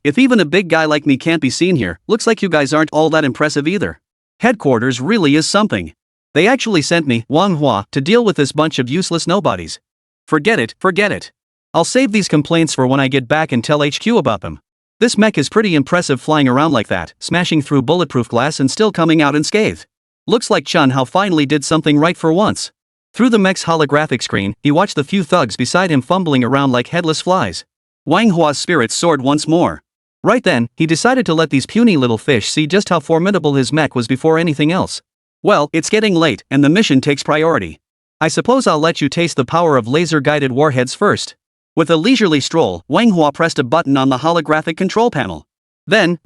A: If even a big guy like me can't be seen here, looks like you guys aren't all that impressive either. Headquarters really is something. They actually sent me, Wang Hua, to deal with this bunch of useless nobodies. Forget it. I'll save these complaints for when I get back and tell HQ about them. This mech is pretty impressive flying around like that, smashing through bulletproof glass and still coming out unscathed. Looks like Chun Hao finally did something right for once. Through the mech's holographic screen, he watched the few thugs beside him fumbling around like headless flies. Wang Hua's spirits soared once more. Right then, he decided to let these puny little fish see just how formidable his mech was before anything else. Well, it's getting late, and the mission takes priority. I suppose I'll let you taste the power of laser-guided warheads first. With a leisurely stroll, Wang Hua pressed a button on the holographic control panel. Then,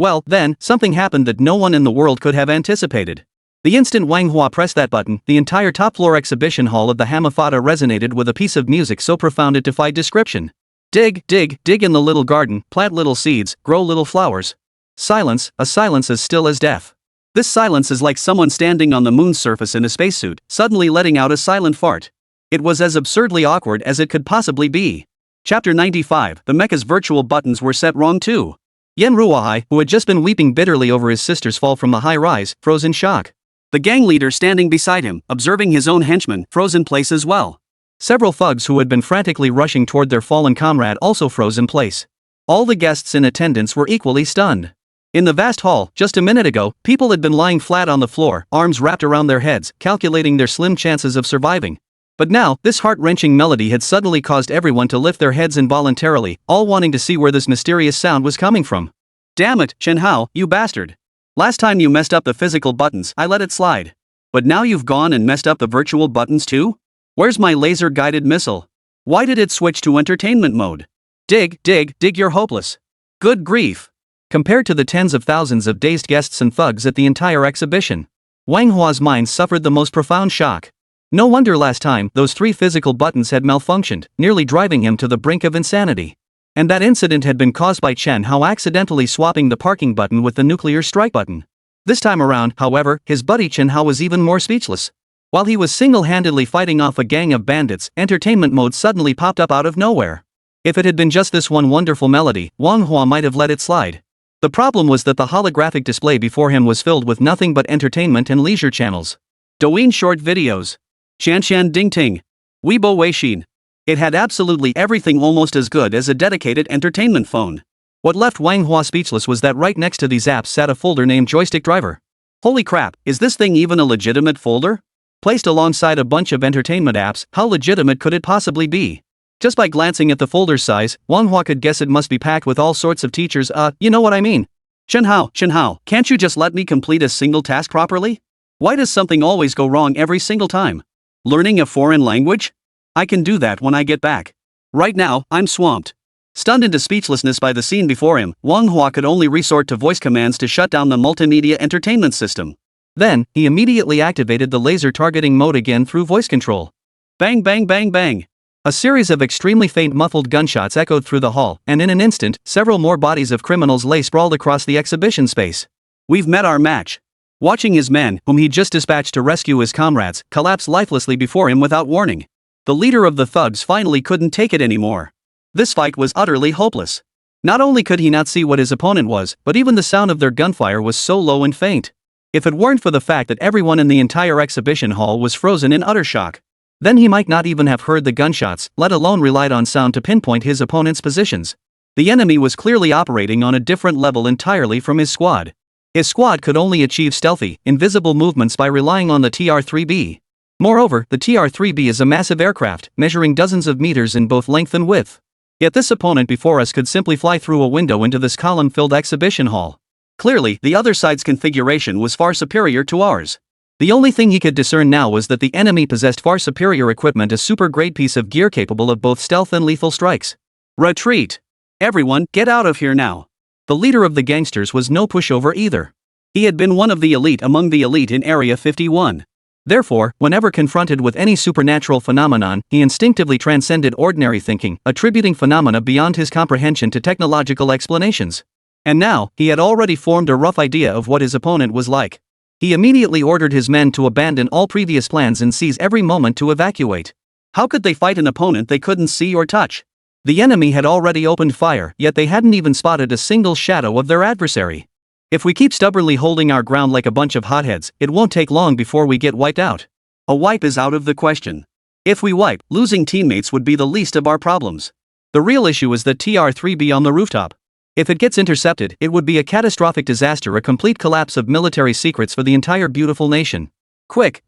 A: something happened that no one in the world could have anticipated. The instant Wang Hua pressed that button, the entire top-floor exhibition hall of the Hamafata resonated with a piece of music so profound it defied description. Dig, dig, dig in the little garden, plant little seeds, grow little flowers. Silence, a silence as still as death. This silence is like someone standing on the moon's surface in a spacesuit, suddenly letting out a silent fart. It was as absurdly awkward as it could possibly be. Chapter 95, the mecha's virtual buttons were set wrong too. Yen Ruahai, who had just been weeping bitterly over his sister's fall from the high rise, froze in shock. The gang leader standing beside him, observing his own henchmen, froze in place as well. Several thugs who had been frantically rushing toward their fallen comrade also froze in place. All the guests in attendance were equally stunned. In the vast hall, just a minute ago, people had been lying flat on the floor, arms wrapped around their heads, calculating their slim chances of surviving. But now, this heart-wrenching melody had suddenly caused everyone to lift their heads involuntarily, all wanting to see where this mysterious sound was coming from. Damn it, Chen Hao, you bastard. Last time you messed up the physical buttons, I let it slide. But now you've gone and messed up the virtual buttons too? Where's my laser-guided missile? Why did it switch to entertainment mode? Dig, dig, dig, you're hopeless. Good grief. Compared to the tens of thousands of dazed guests and thugs at the entire exhibition, Wang Hua's mind suffered the most profound shock. No wonder last time those 3 physical buttons had malfunctioned, nearly driving him to the brink of insanity. And that incident had been caused by Chen Hao accidentally swapping the parking button with the nuclear strike button. This time around, however, his buddy Chen Hao was even more speechless. While he was single-handedly fighting off a gang of bandits, entertainment mode suddenly popped up out of nowhere. If it had been just this one wonderful melody, Wang Hua might have let it slide. The problem was that the holographic display before him was filled with nothing but entertainment and leisure channels. Douyin short videos. Shanshan Ding Ting. Weibo Weixin. It had absolutely everything almost as good as a dedicated entertainment phone. What left Wang Hua speechless was that right next to these apps sat a folder named Joystick Driver. Holy crap, is this thing even a legitimate folder? Placed alongside a bunch of entertainment apps, how legitimate could it possibly be? Just by glancing at the folder's size, Wang Hua could guess it must be packed with all sorts of teachers. You know what I mean. Chen Hao, can't you just let me complete a single task properly? Why does something always go wrong every single time? Learning a foreign language? I can do that when I get back. Right now, I'm swamped. Stunned into speechlessness by the scene before him, Wang Hua could only resort to voice commands to shut down the multimedia entertainment system. Then, he immediately activated the laser targeting mode again through voice control. Bang bang bang bang. A series of extremely faint muffled gunshots echoed through the hall, and in an instant, several more bodies of criminals lay sprawled across the exhibition space. We've met our match. Watching his men, whom he'd just dispatched to rescue his comrades, collapse lifelessly before him without warning. The leader of the thugs finally couldn't take it anymore. This fight was utterly hopeless. Not only could he not see what his opponent was, but even the sound of their gunfire was so low and faint. If it weren't for the fact that everyone in the entire exhibition hall was frozen in utter shock, then he might not even have heard the gunshots, let alone relied on sound to pinpoint his opponent's positions. The enemy was clearly operating on a different level entirely from his squad. His squad could only achieve stealthy, invisible movements by relying on the TR-3B. Moreover, the TR-3B is a massive aircraft, measuring dozens of meters in both length and width. Yet this opponent before us could simply fly through a window into this column-filled exhibition hall. Clearly, the other side's configuration was far superior to ours. The only thing he could discern now was that the enemy possessed far superior equipment, a super-grade piece of gear capable of both stealth and lethal strikes. Retreat! Everyone, get out of here now! The leader of the gangsters was no pushover either. He had been one of the elite among the elite in Area 51. Therefore, whenever confronted with any supernatural phenomenon, he instinctively transcended ordinary thinking, attributing phenomena beyond his comprehension to technological explanations. And now, he had already formed a rough idea of what his opponent was like. He immediately ordered his men to abandon all previous plans and seize every moment to evacuate. How could they fight an opponent they couldn't see or touch? The enemy had already opened fire, yet they hadn't even spotted a single shadow of their adversary. If we keep stubbornly holding our ground like a bunch of hotheads, it won't take long before we get wiped out. A wipe is out of the question. If we wipe, losing teammates would be the least of our problems. The real issue is the TR-3B on the rooftop. If it gets intercepted, it would be a catastrophic disaster, a complete collapse of military secrets for the entire beautiful nation. Quick,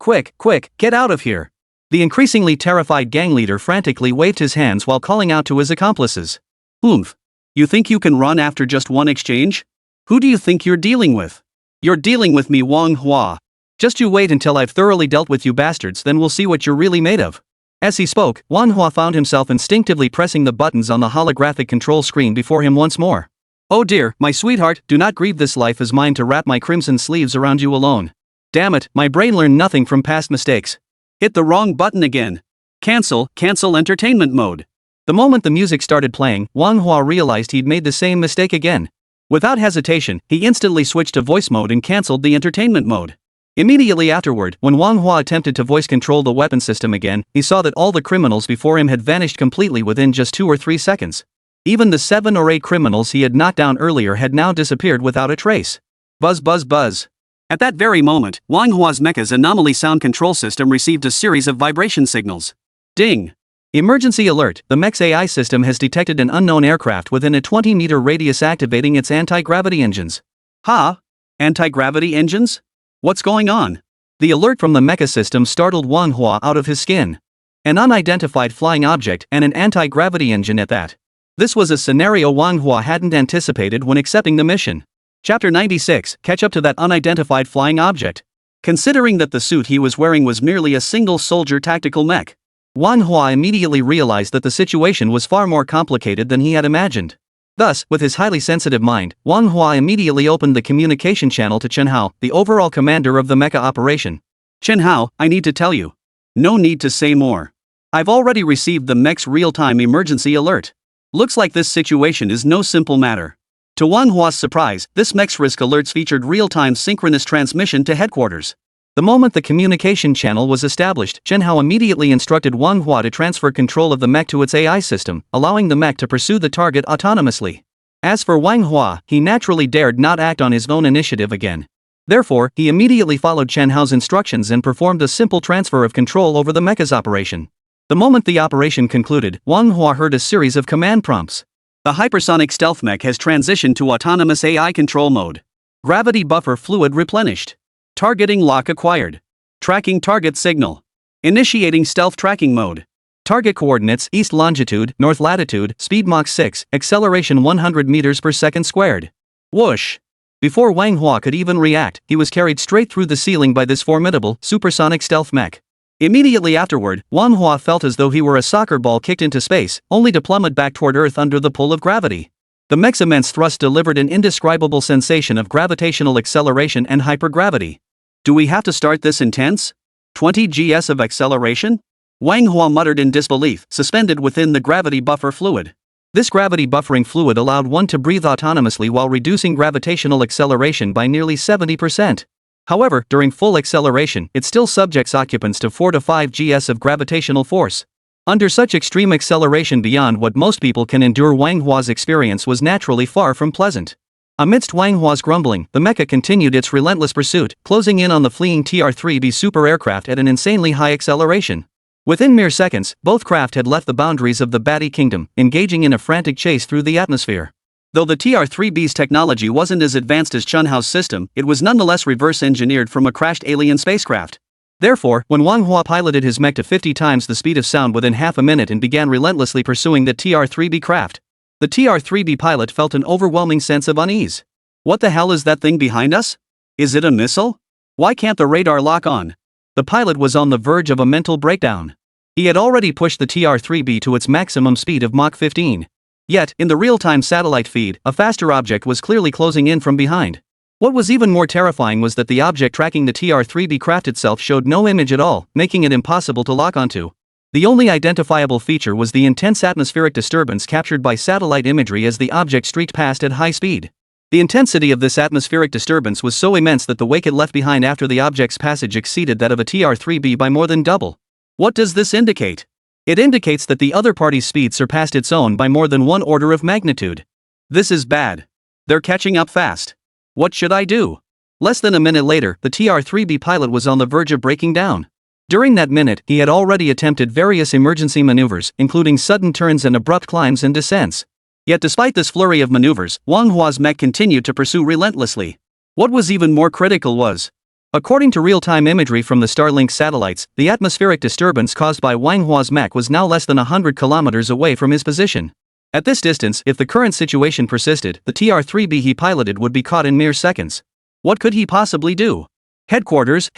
A: get out of here! The increasingly terrified gang leader frantically waved his hands while calling out to his accomplices. Oomph! You think you can run after just one exchange? Who do you think you're dealing with? You're dealing with me, Wang Hua. Just you wait until I've thoroughly dealt with you bastards, then we'll see what you're really made of. As he spoke, Wang Hua found himself instinctively pressing the buttons on the holographic control screen before him once more. Oh dear, my sweetheart, do not grieve, this life is mine to wrap my crimson sleeves around you alone. Damn it, my brain learned nothing from past mistakes.
B: Hit the wrong button again. Cancel entertainment mode.
A: The moment the music started playing, Manhwa realized he'd made the same mistake again. Without hesitation, he instantly switched to voice mode and cancelled the entertainment mode. Immediately afterward, when Manhwa attempted to voice control the weapon system again, he saw that all the criminals before him had vanished completely within just 2 or 3 seconds. Even the 7 or 8 criminals he had knocked down earlier had now disappeared without a trace. Buzz buzz buzz.
B: At that very moment, Manhwa's mecha's anomaly sound control system received a series of vibration signals. Ding!
A: Emergency alert, the mech's AI system has detected an unknown aircraft within a 20-meter radius activating its anti-gravity engines.
B: Ha? Anti-gravity engines? What's going on?
A: The alert from the mecha system startled Manhwa out of his skin. An unidentified flying object and an anti-gravity engine at that. This was a scenario Manhwa hadn't anticipated when accepting the mission. Chapter 96, catch up to that unidentified flying object. Considering that the suit he was wearing was merely a single soldier tactical mech, Manhwa immediately realized that the situation was far more complicated than he had imagined. Thus, with his highly sensitive mind, Manhwa immediately opened the communication channel to Chen Hao, the overall commander of the mecha operation.
B: Chen Hao, I need to tell you. No need to say more. I've already received the mech's real-time emergency alert. Looks like this situation is no simple matter. To Manhwa's surprise, this mech's risk alerts featured real-time synchronous transmission to headquarters. The moment the communication channel was established, Chen Hao immediately instructed Manhwa to transfer control of the mech to its AI system, allowing the mech to pursue the target autonomously. As for Manhwa, he naturally dared not act on his own initiative again. Therefore, he immediately followed Chen Hao's instructions and performed a simple transfer of control over the mecha's operation. The moment the operation concluded, Manhwa heard a series of command prompts. The hypersonic stealth mech has transitioned to autonomous AI control mode.
A: Gravity buffer fluid replenished.
B: Targeting lock acquired. Tracking target signal. Initiating stealth tracking mode.
A: Target coordinates east longitude, north latitude, speed Mach 6, acceleration 100 meters per second squared.
B: Whoosh!
A: Before Manhwa could even react, he was carried straight through the ceiling by this formidable, supersonic stealth mech. Immediately afterward, Manhwa felt as though he were a soccer ball kicked into space, only to plummet back toward Earth under the pull of gravity. The mech's immense thrust delivered an indescribable sensation of gravitational acceleration and hypergravity.
B: Do we have to start this intense? 20 gs of acceleration? Manhwa muttered in disbelief, suspended within the gravity buffer fluid.
A: This gravity buffering fluid allowed one to breathe autonomously while reducing gravitational acceleration by nearly 70%. However, during full acceleration, it still subjects occupants to 4 to 5 gs of gravitational force. Under such extreme acceleration beyond what most people can endure, Manhwa's experience was naturally far from pleasant. Amidst Manhwa's grumbling, the mecha continued its relentless pursuit, closing in on the fleeing TR-3B super aircraft at an insanely high acceleration. Within mere seconds, both craft had left the boundaries of the Batty Kingdom, engaging in a frantic chase through the atmosphere. Though the TR-3B's technology wasn't as advanced as Chen Hao's system, it was nonetheless reverse-engineered from a crashed alien spacecraft. Therefore, when Manhwa piloted his mech to 50 times the speed of sound within half a minute and began relentlessly pursuing the TR-3B craft, the TR-3B pilot felt an overwhelming sense of unease. What the hell is that thing behind us? Is it a missile? Why can't the radar lock on? The pilot was on the verge of a mental breakdown. He had already pushed the TR-3B to its maximum speed of Mach 15. Yet, in the real-time satellite feed, a faster object was clearly closing in from behind. What was even more terrifying was that the object tracking the TR-3B craft itself showed no image at all, making it impossible to lock onto. The only identifiable feature was the intense atmospheric disturbance captured by satellite imagery as the object streaked past at high speed. The intensity of this atmospheric disturbance was so immense that the wake it left behind after the object's passage exceeded that of a TR-3B by more than double. What does this indicate? It indicates that the other party's speed surpassed its own by more than one order of magnitude. This is bad. They're catching up fast. What should I do? Less than a minute later, the TR-3B pilot was on the verge of breaking down. During that minute, he had already attempted various emergency maneuvers, including sudden turns and abrupt climbs and descents. Yet despite this flurry of maneuvers, Manhwa's mech continued to pursue relentlessly. What was even more critical was, according to real-time imagery from the Starlink satellites, the atmospheric disturbance caused by Manhwa's mech was now less than 100 kilometers away from his position. At this distance, if the current situation persisted, the TR-3B he piloted would be caught in mere seconds. What could he possibly do? Headquarters.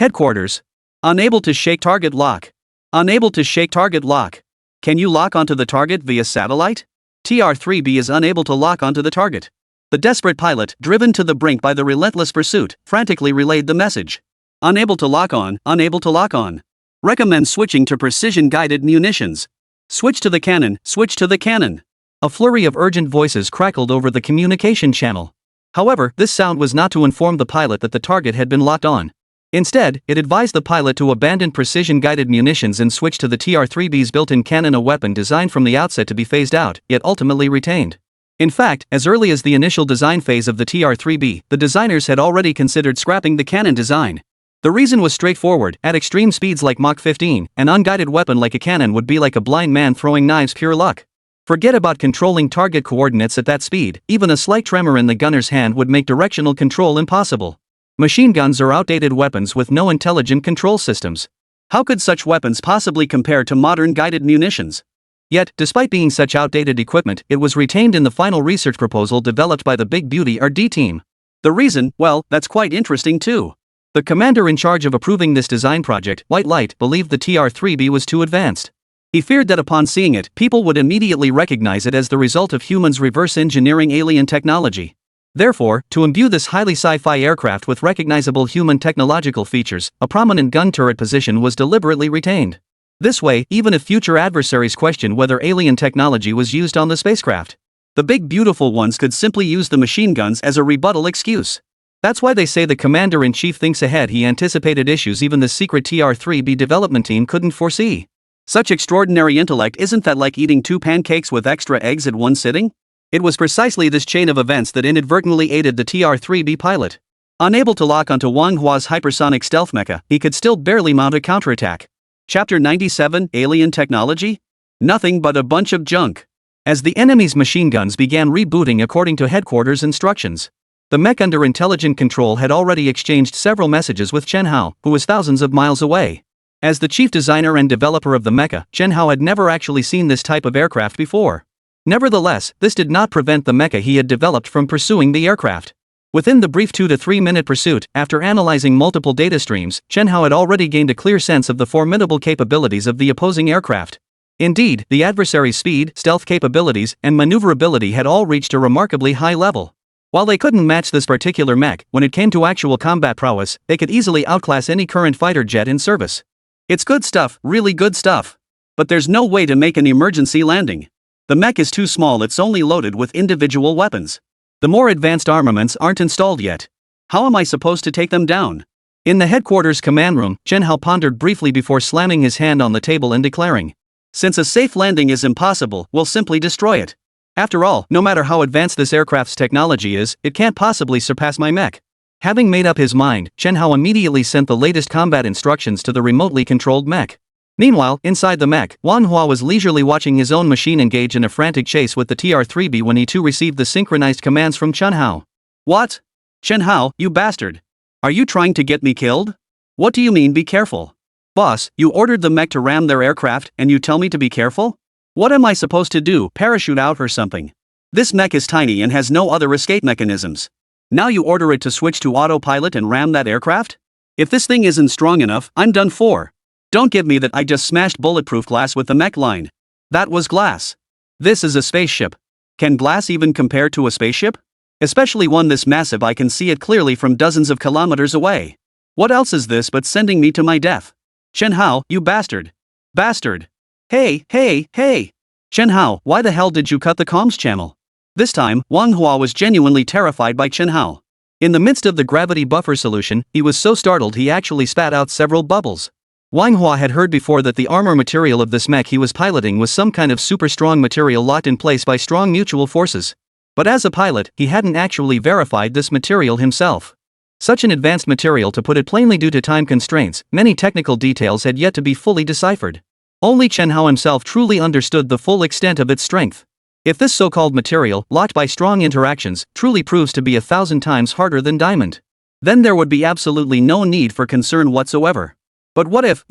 A: Unable to shake target lock. Unable to shake target lock. Can you lock onto the target via satellite? TR-3B is unable to lock onto the target. The desperate pilot, driven to the brink by the relentless pursuit, frantically relayed the message.
B: Unable to lock on, unable to lock on. Recommend switching to precision-guided munitions. Switch to the cannon, switch to the cannon.
A: A flurry of urgent voices crackled over the communication channel. However, this sound was not to inform the pilot that the target had been locked on. Instead, it advised the pilot to abandon precision-guided munitions and switch to the TR-3B's built-in cannon, a weapon designed from the outset to be phased out, yet ultimately retained. In fact, as early as the initial design phase of the TR-3B, the designers had already considered scrapping the cannon design. The reason was straightforward: at extreme speeds like Mach 15, an unguided weapon like a cannon would be like a blind man throwing knives, pure luck. Forget about controlling target coordinates at that speed, even a slight tremor in the gunner's hand would make directional control impossible. Machine guns are outdated weapons with no intelligent control systems. How could such weapons possibly compare to modern guided munitions? Yet, despite being such outdated equipment, it was retained in the final research proposal developed by the Big Beauty R&D team. The reason, well, that's quite interesting too. The commander in charge of approving this design project, White Light, believed the TR-3B was too advanced. He feared that upon seeing it, people would immediately recognize it as the result of humans reverse engineering alien technology. Therefore, to imbue this highly sci-fi aircraft with recognizable human technological features, a prominent gun turret position was deliberately retained. This way, even if future adversaries questioned whether alien technology was used on the spacecraft, the big beautiful ones could simply use the machine guns as a rebuttal excuse. That's why they say the commander-in-chief thinks ahead. He anticipated issues even the secret TR-3B development team couldn't foresee. Such extraordinary intellect. Isn't that like eating 2 pancakes with extra eggs at one sitting? It was precisely this chain of events that inadvertently aided the TR-3B pilot. Unable to lock onto Manhwa's hypersonic stealth mecha, he could still barely mount a counterattack. Chapter 97, Alien Technology? Nothing but a bunch of junk. As the enemy's machine guns began rebooting according to headquarters instructions, the mech under intelligent control had already exchanged several messages with Chen Hao, who was thousands of miles away. As the chief designer and developer of the mecha, Chen Hao had never actually seen this type of aircraft before. Nevertheless, this did not prevent the mecha he had developed from pursuing the aircraft. Within the brief 2 to 3 minute pursuit, after analyzing multiple data streams, Chen Hao had already gained a clear sense of the formidable capabilities of the opposing aircraft. Indeed, the adversary's speed, stealth capabilities, and maneuverability had all reached a remarkably high level. While they couldn't match this particular mech, when it came to actual combat prowess, they could easily outclass any current fighter jet in service. It's good stuff, really good stuff. But there's no way to make an emergency landing. The mech is too small, it's only loaded with individual weapons. The more advanced armaments aren't installed yet. How am I supposed to take them down? In the headquarters command room, Chen Hao pondered briefly before slamming his hand on the table and declaring, "Since a safe landing is impossible, we'll simply destroy it. After all, no matter how advanced this aircraft's technology is, it can't possibly surpass my mech." Having made up his mind, Chen Hao immediately sent the latest combat instructions to the remotely controlled mech. Meanwhile, inside the mech, Manhwa was leisurely watching his own machine engage in a frantic chase with the TR-3B when he too received the synchronized commands from Chen Hao. "What? Chen Hao, you bastard! Are you trying to get me killed? What do you mean be careful? Boss, you ordered the mech to ram their aircraft and you tell me to be careful? What am I supposed to do, parachute out or something? This mech is tiny and has no other escape mechanisms. Now you order it to switch to autopilot and ram that aircraft? If this thing isn't strong enough, I'm done for. Don't give me that I just smashed bulletproof glass with the mech line. That was glass. This is a spaceship. Can glass even compare to a spaceship? Especially one this massive, I can see it clearly from dozens of kilometers away. What else is this but sending me to my death? Chen Hao, you bastard. Bastard. Hey, hey, hey! Chen Hao, why the hell did you cut the comms channel?" This time, Wang Hua was genuinely terrified by Chen Hao. In the midst of the gravity buffer solution, he was so startled he actually spat out several bubbles. Wang Hua had heard before that the armor material of this mech he was piloting was some kind of super strong material locked in place by strong mutual forces. But as a pilot, he hadn't actually verified this material himself. Such an advanced material, to put it plainly, due to time constraints, many technical details had yet to be fully deciphered. Only Chen Hao himself truly understood the full extent of its strength. If this so-called material, locked by strong interactions, truly proves to be 1,000 times harder than diamond, then there would be absolutely no need for concern whatsoever. But what if,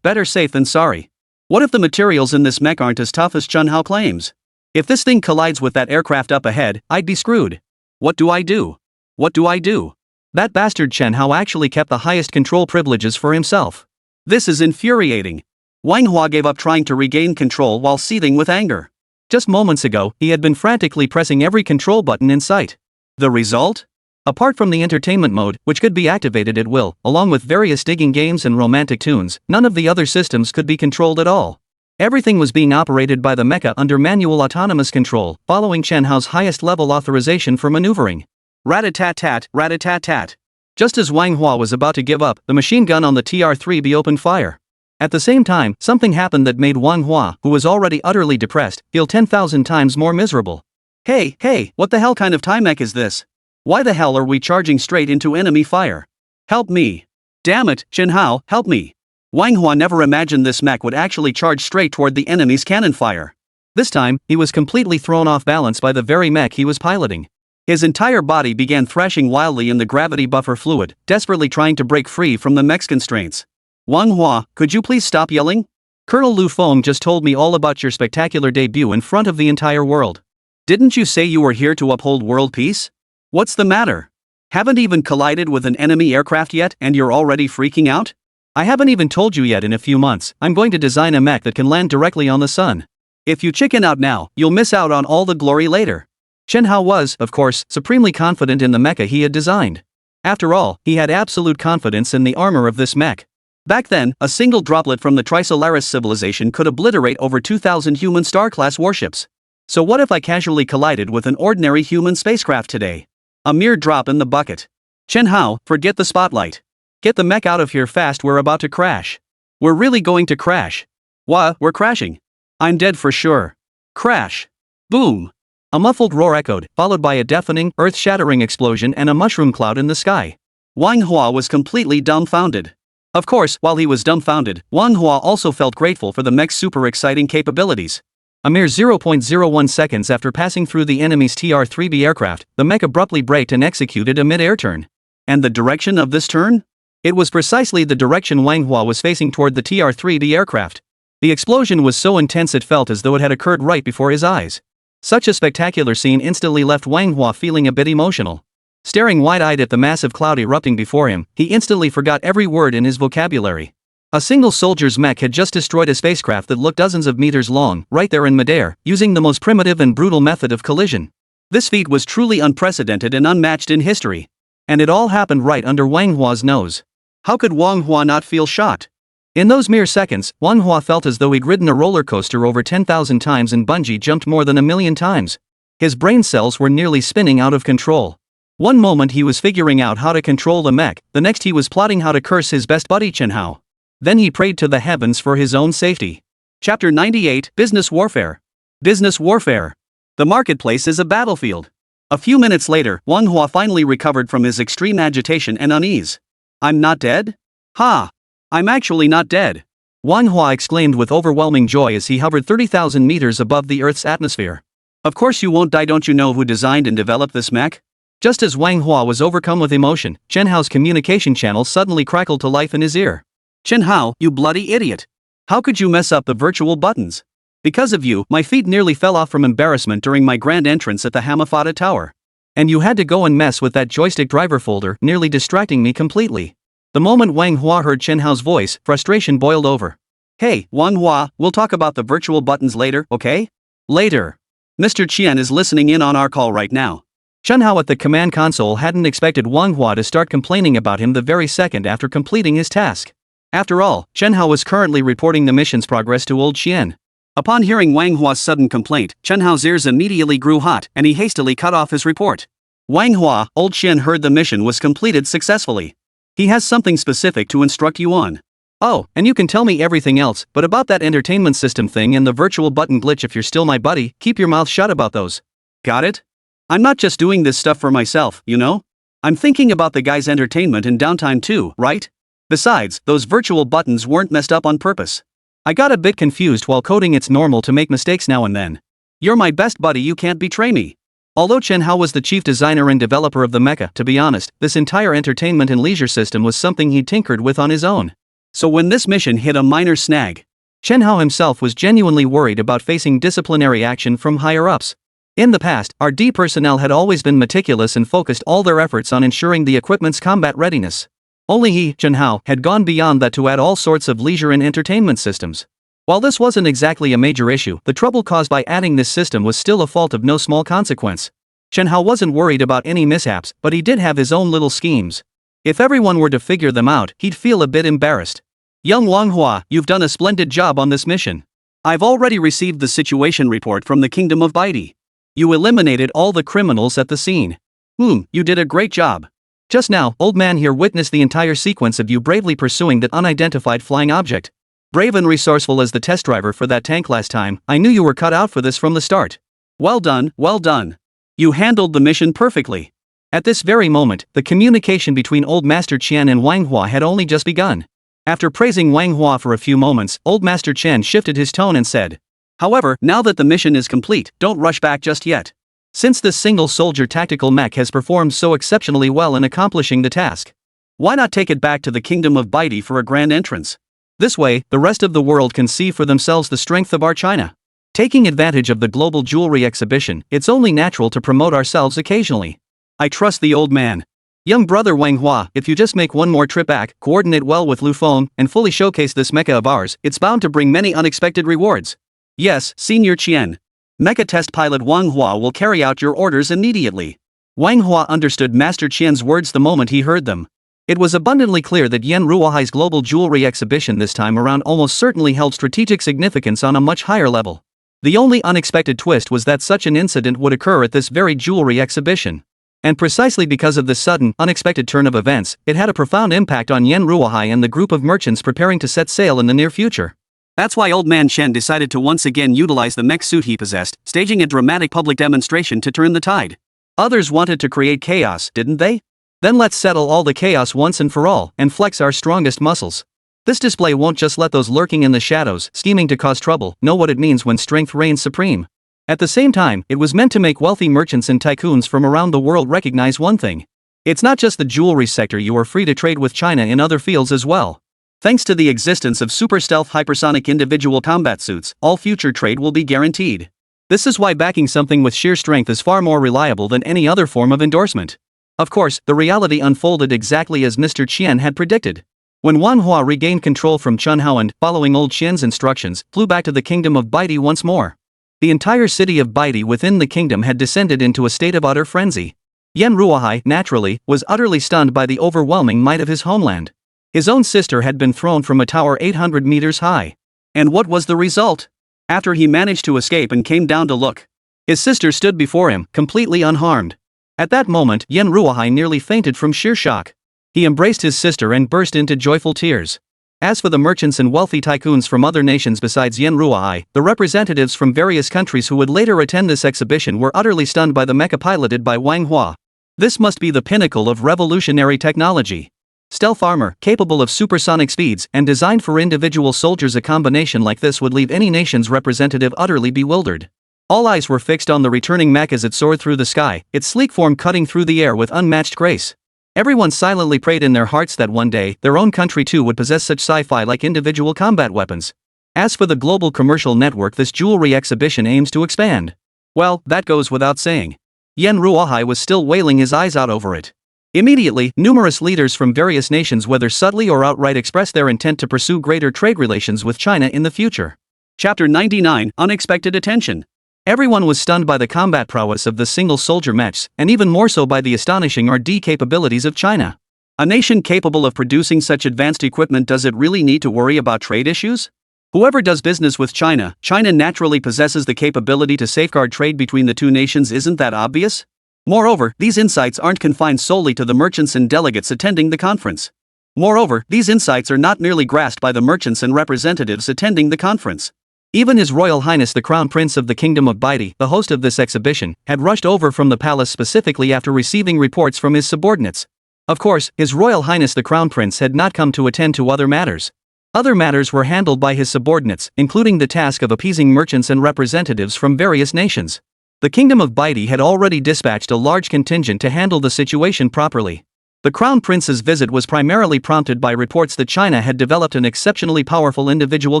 A: better safe than sorry? What if the materials in this mech aren't as tough as Chen Hao claims? If this thing collides with that aircraft up ahead, I'd be screwed. What do I do? What do I do? That bastard Chen Hao actually kept the highest control privileges for himself. This is infuriating. Wang Hua gave up trying to regain control while seething with anger. Just moments ago, he had been frantically pressing every control button in sight. The result? Apart from the entertainment mode, which could be activated at will, along with various digging games and romantic tunes, none of the other systems could be controlled at all. Everything was being operated by the mecha under manual autonomous control, following Chen Hao's highest level authorization for maneuvering. Rat-a-tat-tat, rat-a-tat-tat. Just as Wang Hua was about to give up, the machine gun on the TR-3B opened fire. At the same time, something happened that made Wang Hua, who was already utterly depressed, feel 10,000 times more miserable. Hey, what the hell kind of time mech is this? Why the hell are we charging straight into enemy fire? Help me. Damn it, Chen Hao, help me. Wang Hua never imagined this mech would actually charge straight toward the enemy's cannon fire. This time, he was completely thrown off balance by the very mech he was piloting. His entire body began thrashing wildly in the gravity buffer fluid, desperately trying to break free from the mech's constraints. Wang Hua, could you please stop yelling? Colonel Lu Feng just told me all about your spectacular debut in front of the entire world. Didn't you say you were here to uphold world peace? What's the matter? Haven't even collided with an enemy aircraft yet and you're already freaking out? I haven't even told you yet. In a few months, I'm going to design a mech that can land directly on the sun. If you chicken out now, you'll miss out on all the glory later. Chen Hao was, of course, supremely confident in the mecha he had designed. After all, he had absolute confidence in the armor of this mech. Back then, a single droplet from the Trisolaris civilization could obliterate over 2,000 human star-class warships. So what if I casually collided with an ordinary human spacecraft today? A mere drop in the bucket. Chen Hao, forget the spotlight. Get the mech out of here fast, we're about to crash. We're really going to crash. We're crashing. I'm dead for sure. Crash. Boom. A muffled roar echoed, followed by a deafening, earth-shattering explosion and a mushroom cloud in the sky. Wang Hua was completely dumbfounded. Of course, while he was dumbfounded, Wang Hua also felt grateful for the mech's super exciting capabilities. A mere 0.01 seconds after passing through the enemy's TR-3B aircraft, the mech abruptly braked and executed a mid-air turn. And the direction of this turn? It was precisely the direction Wang Hua was facing toward the TR-3B aircraft. The explosion was so intense it felt as though it had occurred right before his eyes. Such a spectacular scene instantly left Wang Hua feeling a bit emotional. Staring wide-eyed at the massive cloud erupting before him, he instantly forgot every word in his vocabulary. A single soldier's mech had just destroyed a spacecraft that looked dozens of meters long, right there in midair, using the most primitive and brutal method of collision. This feat was truly unprecedented and unmatched in history. And it all happened right under Wang Hua's nose. How could Wang Hua not feel shocked? In those mere seconds, Wang Hua felt as though he'd ridden a roller coaster over 10,000 times and bungee jumped more than 1,000,000 times. His brain cells were nearly spinning out of control. One moment he was figuring out how to control the mech, the next he was plotting how to curse his best buddy Chen Hao. Then he prayed to the heavens for his own safety. Chapter 98, Business Warfare. Business Warfare. The marketplace is a battlefield. A few minutes later, Wang Hua finally recovered from his extreme agitation and unease. I'm not dead? Ha! I'm actually not dead. Wang Hua exclaimed with overwhelming joy as he hovered 30,000 meters above the Earth's atmosphere. Of course you won't die. Don't you know who designed and developed this mech? Just as Wang Hua was overcome with emotion, Chen Hao's communication channel suddenly crackled to life in his ear. Chen Hao, you bloody idiot. How could you mess up the virtual buttons? Because of you, my feet nearly fell off from embarrassment during my grand entrance at the Hamafata Tower. And you had to go and mess with that joystick driver folder, nearly distracting me completely. The moment Wang Hua heard Chen Hao's voice, frustration boiled over. Hey, Wang Hua, we'll talk about the virtual buttons later, okay? Later. Mr. Qian is listening in on our call right now. Chen Hao at the command console hadn't expected Wang Hua to start complaining about him the very second after completing his task. After all, Chen Hao was currently reporting the mission's progress to Old Qian. Upon hearing Wang Hua's sudden complaint, Chen Hao's ears immediately grew hot and he hastily cut off his report. Wang Hua, Old Qian heard the mission was completed successfully. He has something specific to instruct you on. Oh, and you can tell me everything else, but about that entertainment system thing and the virtual button glitch, if you're still my buddy, keep your mouth shut about those. Got it? I'm not just doing this stuff for myself, you know? I'm thinking about the guy's entertainment and downtime too, right? Besides, those virtual buttons weren't messed up on purpose. I got a bit confused while coding. It's normal to make mistakes now and then. You're my best buddy, you can't betray me. Although Chen Hao was the chief designer and developer of the mecha, to be honest, this entire entertainment and leisure system was something he'd tinkered with on his own. So when this mission hit a minor snag, Chen Hao himself was genuinely worried about facing disciplinary action from higher-ups. In the past, R&D personnel had always been meticulous and focused all their efforts on ensuring the equipment's combat readiness. Only he, Chen Hao, had gone beyond that to add all sorts of leisure and entertainment systems. While this wasn't exactly a major issue, the trouble caused by adding this system was still a fault of no small consequence. Chen Hao wasn't worried about any mishaps, but he did have his own little schemes. If everyone were to figure them out, he'd feel a bit embarrassed. Young Wanghua, you've done a splendid job on this mission. I've already received the situation report from the Kingdom of Baidi. You eliminated all the criminals at the scene. You did a great job. Just now, old man here witnessed the entire sequence of you bravely pursuing that unidentified flying object. Brave and resourceful as the test driver for that tank last time, I knew you were cut out for this from the start. Well done, well done. You handled the mission perfectly. At this very moment, the communication between Old Master Qian and Wang Hua had only just begun. After praising Wang Hua for a few moments, Old Master Qian shifted his tone and said, "However, now that the mission is complete, don't rush back just yet. Since this single-soldier tactical mech has performed so exceptionally well in accomplishing the task, why not take it back to the Kingdom of Baidi for a grand entrance? This way, the rest of the world can see for themselves the strength of our China. Taking advantage of the global jewelry exhibition, it's only natural to promote ourselves occasionally. I trust the old man. Young brother Wang Hua, if you just make one more trip back, coordinate well with Lu Feng, and fully showcase this mecha of ours, it's bound to bring many unexpected rewards." "Yes, Senior Qian. Mecha test pilot Wang Hua will carry out your orders immediately." Wang Hua understood Master Qian's words the moment he heard them. It was abundantly clear that Yan Ruohai's global jewelry exhibition this time around almost certainly held strategic significance on a much higher level. The only unexpected twist was that such an incident would occur at this very jewelry exhibition. And precisely because of this sudden, unexpected turn of events, it had a profound impact on Yan Ruohai and the group of merchants preparing to set sail in the near future. That's why Old Man Shen decided to once again utilize the mech suit he possessed, staging a dramatic public demonstration to turn the tide. Others wanted to create chaos, didn't they? Then let's settle all the chaos once and for all, and flex our strongest muscles. This display won't just let those lurking in the shadows, scheming to cause trouble, know what it means when strength reigns supreme. At the same time, it was meant to make wealthy merchants and tycoons from around the world recognize one thing. It's not just the jewelry sector, you are free to trade with China in other fields as well. Thanks to the existence of super stealth hypersonic individual combat suits, all future trade will be guaranteed. This is why backing something with sheer strength is far more reliable than any other form of endorsement. Of course, the reality unfolded exactly as Mr. Qian had predicted. When Wan Hua regained control from Chen Hao and, following old Qian's instructions, flew back to the kingdom of Baidi once more. The entire city of Baidi within the kingdom had descended into a state of utter frenzy. Yan Ruohai, naturally, was utterly stunned by the overwhelming might of his homeland. His own sister had been thrown from a tower 800 meters high. And what was the result? After he managed to escape and came down to look, his sister stood before him, completely unharmed. At that moment, Yan Ruohai nearly fainted from sheer shock. He embraced his sister and burst into joyful tears. As for the merchants and wealthy tycoons from other nations besides Yan Ruohai, the representatives from various countries who would later attend this exhibition were utterly stunned by the mecha piloted by Wang Hua. This must be the pinnacle of revolutionary technology. Stealth armor, capable of supersonic speeds, and designed for individual soldiers. A combination like this would leave any nation's representative utterly bewildered. All eyes were fixed on the returning mech as it soared through the sky, its sleek form cutting through the air with unmatched grace. Everyone silently prayed in their hearts that one day, their own country too would possess such sci-fi-like individual combat weapons. As for the global commercial network this jewelry exhibition aims to expand, well, that goes without saying. Yan Ruohai was still wailing his eyes out over it. Immediately, numerous leaders from various nations, whether subtly or outright, expressed their intent to pursue greater trade relations with China in the future. Chapter 99, Unexpected Attention. Everyone was stunned by the combat prowess of the single-soldier mechs, and even more so by the astonishing R&D capabilities of China. A nation capable of producing such advanced equipment, does it really need to worry about trade issues? Whoever does business with China, China naturally possesses the capability to safeguard trade between the two nations. Isn't that obvious? Moreover, these insights aren't confined solely to the merchants and delegates attending the conference. Moreover, these insights are not merely grasped by the merchants and representatives attending the conference. Even His Royal Highness the Crown Prince of the Kingdom of Baidi, the host of this exhibition, had rushed over from the palace specifically after receiving reports from his subordinates. Of course, His Royal Highness the Crown Prince had not come to attend to other matters. Other matters were handled by his subordinates, including the task of appeasing merchants and representatives from various nations. The Kingdom of Baidi had already dispatched a large contingent to handle the situation properly. The Crown Prince's visit was primarily prompted by reports that China had developed an exceptionally powerful individual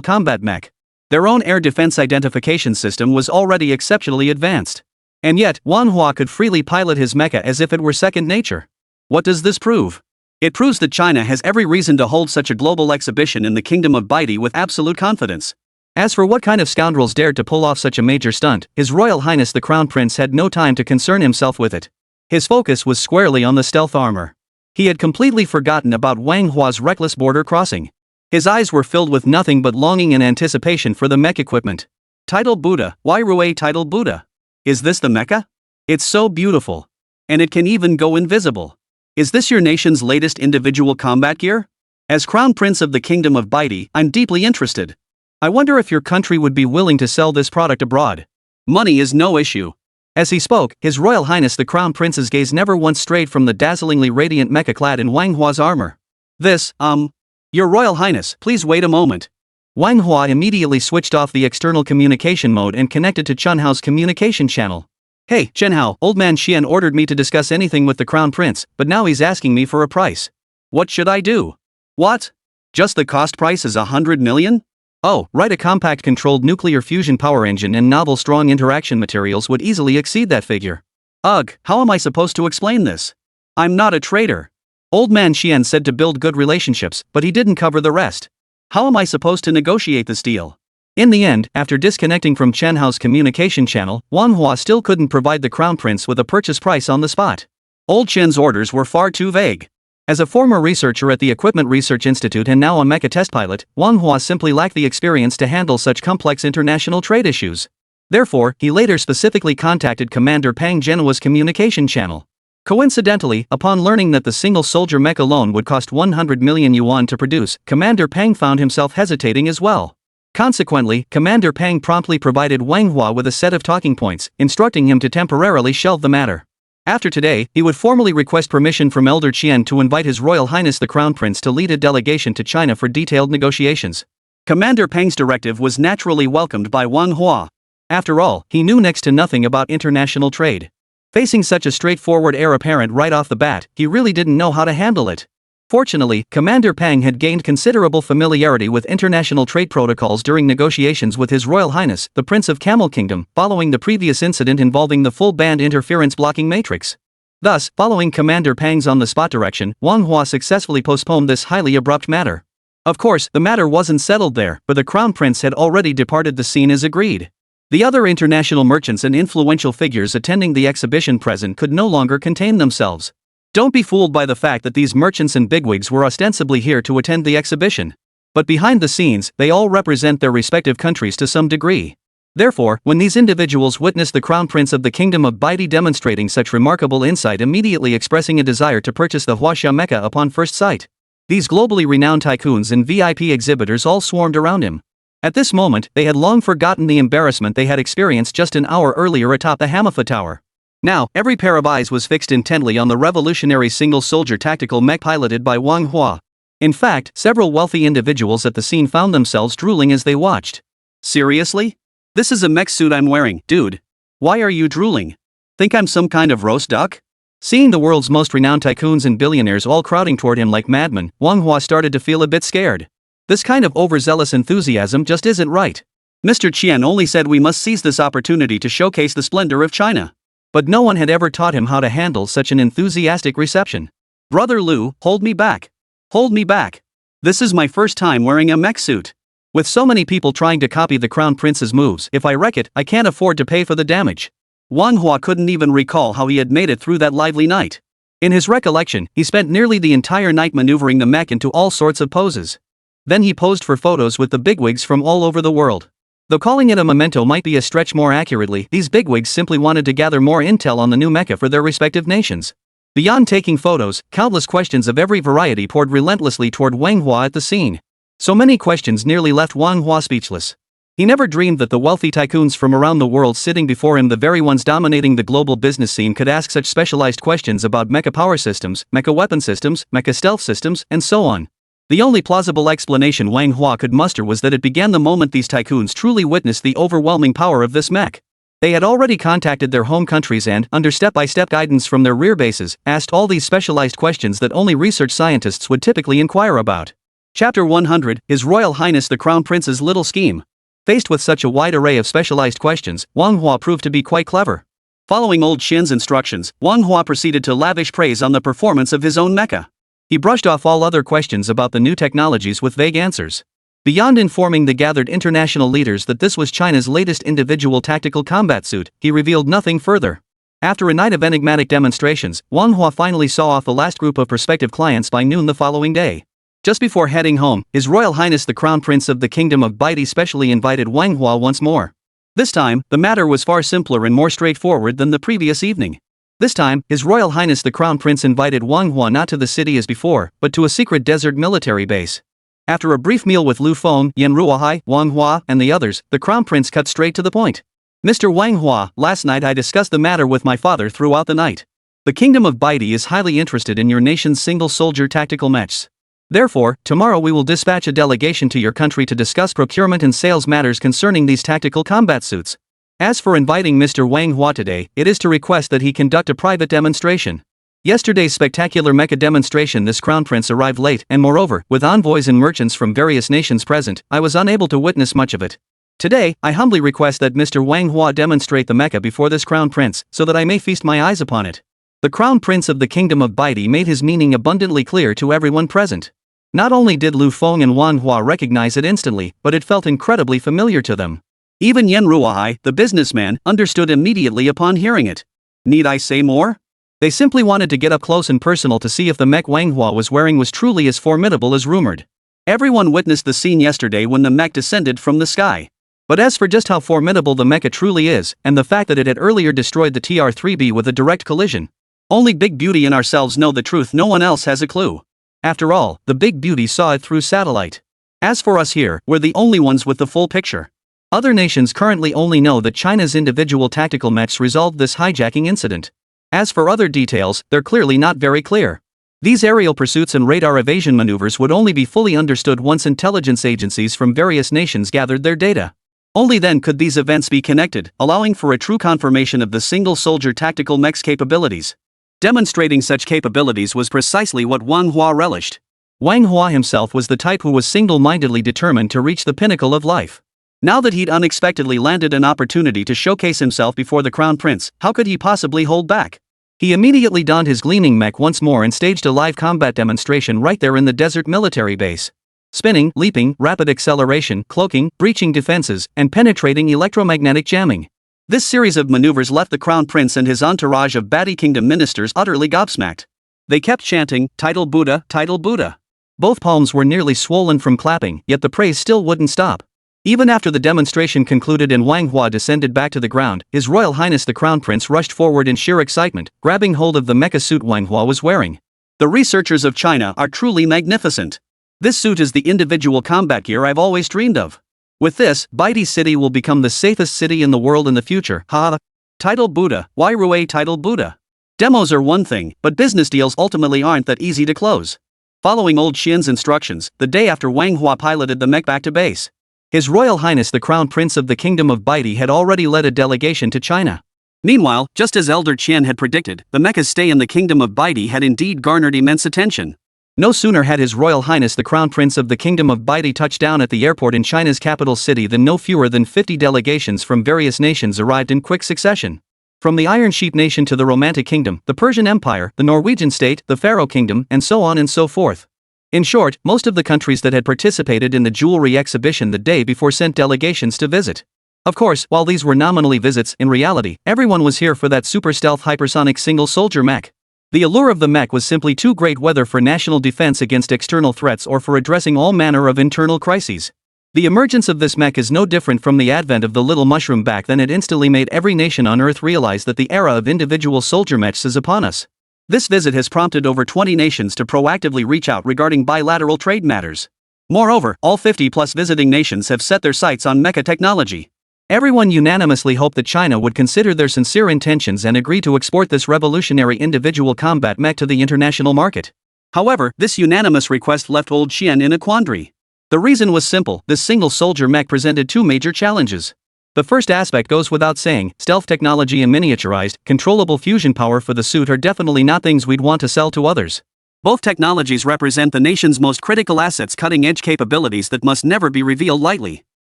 A: combat mech. Their own air defense identification system was already exceptionally advanced. And yet, Wan Hua could freely pilot his mecha as if it were second nature. What does this prove? It proves that China has every reason to hold such a global exhibition in the Kingdom of Baidi with absolute confidence. As for what kind of scoundrels dared to pull off such a major stunt, His Royal Highness the Crown Prince had no time to concern himself with it. His focus was squarely on the stealth armor. He had completely forgotten about Wang Hua's reckless border crossing. His eyes were filled with nothing but longing and anticipation for the mech equipment. Title Buddha, why Rue Title Buddha? Is this the mecha? It's so beautiful. And it can even go invisible. Is this your nation's latest individual combat gear? As Crown Prince of the Kingdom of Baidi, I'm deeply interested. I wonder if your country would be willing to sell this product abroad. Money is no issue. As he spoke, His Royal Highness the Crown Prince's gaze never once strayed from the dazzlingly radiant mecha clad in Wang Hua's armor. Your Royal Highness, please wait a moment. Wang Hua immediately switched off the external communication mode and connected to Chen Hao's communication channel. Hey, Chen Hao, old man Xian ordered me to discuss anything with the Crown Prince, but now he's asking me for a price. What should I do? What? Just the cost price is 100 million? Oh, right, a compact controlled nuclear fusion power engine and novel strong interaction materials would easily exceed that figure. Ugh, how am I supposed to explain this? I'm not a trader. Old man Xian said to build good relationships, but he didn't cover the rest. How am I supposed to negotiate this deal? In the end, after disconnecting from Chen Hao's communication channel, Wang Hua still couldn't provide the Crown Prince with a purchase price on the spot. Old Chen's orders were far too vague. As a former researcher at the Equipment Research Institute and now a mecha test pilot, Wang Hua simply lacked the experience to handle such complex international trade issues. Therefore, he later specifically contacted Commander Pang Genoa's communication channel. Coincidentally, upon learning that the single soldier mech alone would cost 100 million yuan to produce, Commander Pang found himself hesitating as well. Consequently, Commander Pang promptly provided Wang Hua with a set of talking points, instructing him to temporarily shelve the matter. After today, he would formally request permission from Elder Qian to invite His Royal Highness the Crown Prince to lead a delegation to China for detailed negotiations. Commander Pang's directive was naturally welcomed by Wang Hua. After all, he knew next to nothing about international trade. Facing such a straightforward heir apparent right off the bat, he really didn't know how to handle it. Fortunately, Commander Pang had gained considerable familiarity with international trade protocols during negotiations with His Royal Highness, the Prince of Camel Kingdom, following the previous incident involving the full band interference blocking matrix. Thus, following Commander Pang's on-the-spot direction, Wang Hua successfully postponed this highly abrupt matter. Of course, the matter wasn't settled there, but the Crown Prince had already departed the scene as agreed. The other international merchants and influential figures attending the exhibition present could no longer contain themselves. Don't be fooled by the fact that these merchants and bigwigs were ostensibly here to attend the exhibition. But behind the scenes, they all represent their respective countries to some degree. Therefore, when these individuals witnessed the Crown Prince of the Kingdom of Baidi demonstrating such remarkable insight, immediately expressing a desire to purchase the Huaxia mecha upon first sight, these globally renowned tycoons and VIP exhibitors all swarmed around him. At this moment, they had long forgotten the embarrassment they had experienced just an hour earlier atop the Hamafa Tower. Now, every pair of eyes was fixed intently on the revolutionary single-soldier tactical mech piloted by Wang Hua. In fact, several wealthy individuals at the scene found themselves drooling as they watched. Seriously? This is a mech suit I'm wearing, dude. Why are you drooling? Think I'm some kind of roast duck? Seeing the world's most renowned tycoons and billionaires all crowding toward him like madmen, Wang Hua started to feel a bit scared. This kind of overzealous enthusiasm just isn't right. Mr. Qian only said we must seize this opportunity to showcase the splendor of China. But no one had ever taught him how to handle such an enthusiastic reception. Brother Liu, hold me back. Hold me back. This is my first time wearing a mech suit. With so many people trying to copy the Crown Prince's moves, if I wreck it, I can't afford to pay for the damage. Wang Hua couldn't even recall how he had made it through that lively night. In his recollection, he spent nearly the entire night maneuvering the mech into all sorts of poses. Then he posed for photos with the bigwigs from all over the world. Though calling it a memento might be a stretch more accurately, these bigwigs simply wanted to gather more intel on the new mecha for their respective nations. Beyond taking photos, countless questions of every variety poured relentlessly toward Wang Hua at the scene. So many questions nearly left Wang Hua speechless. He never dreamed that the wealthy tycoons from around the world sitting before him, the very ones dominating the global business scene, could ask such specialized questions about mecha power systems, mecha weapon systems, mecha stealth systems, and so on. The only plausible explanation Wang Hua could muster was that it began the moment these tycoons truly witnessed the overwhelming power of this mech. They had already contacted their home countries and, under step-by-step guidance from their rear bases, asked all these specialized questions that only research scientists would typically inquire about. Chapter 100, His Royal Highness the Crown Prince's Little Scheme. Faced with such a wide array of specialized questions, Wang Hua proved to be quite clever. Following old Shin's instructions, Wang Hua proceeded to lavish praise on the performance of his own mecha. He brushed off all other questions about the new technologies with vague answers. Beyond informing the gathered international leaders that this was China's latest individual tactical combat suit, he revealed nothing further. After a night of enigmatic demonstrations, Manhwa finally saw off the last group of prospective clients by noon the following day. Just before heading home, His Royal Highness the Crown Prince of the Kingdom of Baidi specially invited Manhwa once more. This time, the matter was far simpler and more straightforward than the previous evening. This time, His Royal Highness the Crown Prince invited Manhwa not to the city as before, but to a secret desert military base. After a brief meal with Lu Feng, Yan Ruohai, Manhwa, and the others, the Crown Prince cut straight to the point. Mr. Manhwa, last night I discussed the matter with my father throughout the night. The Kingdom of Baidi is highly interested in your nation's single-soldier tactical mechs. Therefore, tomorrow we will dispatch a delegation to your country to discuss procurement and sales matters concerning these tactical combat suits. As for inviting Mr. Manhwa today, it is to request that he conduct a private demonstration. Yesterday's spectacular mecha demonstration, this Crown Prince arrived late, and moreover, with envoys and merchants from various nations present, I was unable to witness much of it. Today, I humbly request that Mr. Manhwa demonstrate the mecha before this Crown Prince, so that I may feast my eyes upon it. The Crown Prince of the Kingdom of Baidi made his meaning abundantly clear to everyone present. Not only did Lu Feng and Manhwa recognize it instantly, but it felt incredibly familiar to them. Even Yan Ruohai, the businessman, understood immediately upon hearing it. Need I say more? They simply wanted to get up close and personal to see if the mech Manhwa was wearing was truly as formidable as rumored. Everyone witnessed the scene yesterday when the mech descended from the sky. But as for just how formidable the mecha truly is, and the fact that it had earlier destroyed the TR-3B with a direct collision, only Big Beauty and ourselves know the truth, no one else has a clue. After all, the Big Beauty saw it through satellite. As for us here, we're the only ones with the full picture. Other nations currently only know that China's individual tactical mechs resolved this hijacking incident. As for other details, they're clearly not very clear. These aerial pursuits and radar evasion maneuvers would only be fully understood once intelligence agencies from various nations gathered their data. Only then could these events be connected, allowing for a true confirmation of the single-soldier tactical mech's capabilities. Demonstrating such capabilities was precisely what Manhwa relished. Manhwa himself was the type who was single-mindedly determined to reach the pinnacle of life. Now that he'd unexpectedly landed an opportunity to showcase himself before the Crown Prince, how could he possibly hold back? He immediately donned his gleaming mech once more and staged a live combat demonstration right there in the desert military base. Spinning, leaping, rapid acceleration, cloaking, breaching defenses, and penetrating electromagnetic jamming. This series of maneuvers left the Crown Prince and his entourage of Baidi Kingdom ministers utterly gobsmacked. They kept chanting, "Title Buddha, Title Buddha." Both palms were nearly swollen from clapping, yet the praise still wouldn't stop. Even after the demonstration concluded and Manhwa descended back to the ground, His Royal Highness the Crown Prince rushed forward in sheer excitement, grabbing hold of the mecha suit Manhwa was wearing. The researchers of China are truly magnificent. This suit is the individual combat gear I've always dreamed of. With this, Baidi City will become the safest city in the world in the future. Ha! Title Buddha, why Rue Title Buddha? Demos are one thing, but business deals ultimately aren't that easy to close. Following old Xian's instructions, the day after Manhwa piloted the mech back to base, His Royal Highness the Crown Prince of the Kingdom of Baidi had already led a delegation to China. Meanwhile, just as Elder Qian had predicted, the mecha's stay in the Kingdom of Baidi had indeed garnered immense attention. No sooner had His Royal Highness the Crown Prince of the Kingdom of Baidi touched down at the airport in China's capital city than no fewer than 50 delegations from various nations arrived in quick succession. From the Iron Sheep Nation to the Romantic Kingdom, the Persian Empire, the Norwegian state, the Faroe Kingdom, and so on and so forth. In short, most of the countries that had participated in the jewelry exhibition the day before sent delegations to visit. Of course, while these were nominally visits, in reality, everyone was here for that super stealth hypersonic single-soldier mech. The allure of the mech was simply too great, whether for national defense against external threats or for addressing all manner of internal crises. The emergence of this mech is no different from the advent of the little mushroom back then. It instantly made every nation on Earth realize that the era of individual soldier mechs is upon us. This visit has prompted over 20 nations to proactively reach out regarding bilateral trade matters. Moreover, all 50-plus visiting nations have set their sights on mecha technology. Everyone unanimously hoped that China would consider their sincere intentions and agree to export this revolutionary individual combat mech to the international market. However, this unanimous request left old Xian in a quandary. The reason was simple: this single soldier mech presented two major challenges. The first aspect goes without saying: stealth technology and miniaturized, controllable fusion power for the suit are definitely not things we'd want to sell to others. Both technologies represent the nation's most critical assets, cutting-edge capabilities that must never be revealed lightly.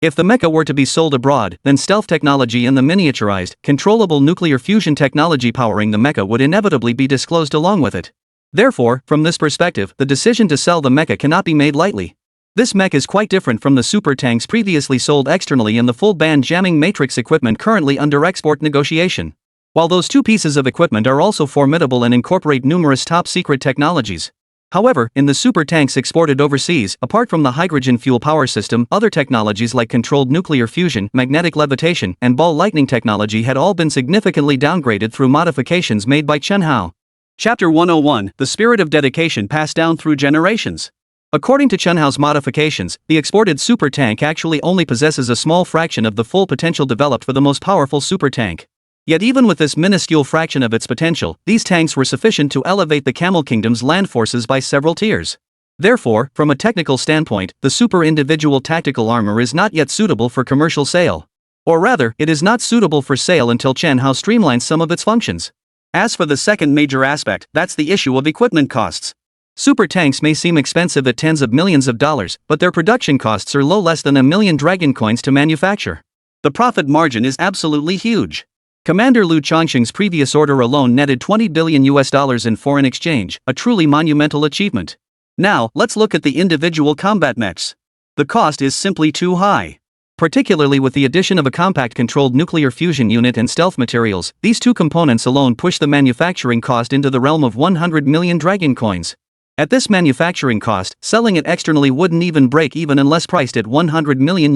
A: If the mecha were to be sold abroad, then stealth technology and the miniaturized, controllable nuclear fusion technology powering the mecha would inevitably be disclosed along with it. Therefore, from this perspective, the decision to sell the mecha cannot be made lightly. This mech is quite different from the super tanks previously sold externally and the full band jamming matrix equipment currently under export negotiation. While those two pieces of equipment are also formidable and incorporate numerous top-secret technologies. However, in the super tanks exported overseas, apart from the hydrogen fuel power system, other technologies like controlled nuclear fusion, magnetic levitation, and ball lightning technology had all been significantly downgraded through modifications made by Chen Hao.
B: Chapter 101, The Spirit of Dedication Passed Down Through Generations.
A: According to Chen Hao's modifications, the exported super tank actually only possesses a small fraction of the full potential developed for the most powerful super tank. Yet even with this minuscule fraction of its potential, these tanks were sufficient to elevate the Camel Kingdom's land forces by several tiers. Therefore, from a technical standpoint, the super individual tactical armor is not yet suitable for commercial sale. Or rather, it is not suitable for sale until Chen Hao streamlines some of its functions.
B: As for the second major aspect, that's the issue of equipment costs.
A: Super tanks may seem expensive at tens of millions of dollars, but their production costs are low, less than 1 million dragon coins to manufacture.
B: The profit margin is absolutely huge.
A: Commander Liu Chongqing's previous order alone netted $20 billion in foreign exchange, a truly monumental achievement.
B: Now, let's look at the individual combat mechs. The cost is simply too high.
A: Particularly with the addition of a compact controlled nuclear fusion unit and stealth materials, these two components alone push the manufacturing cost into the realm of 100 million dragon coins. At this manufacturing cost, selling it externally wouldn't even break even unless priced at $100 million.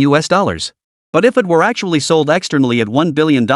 A: But if it were actually sold externally at $1 billion,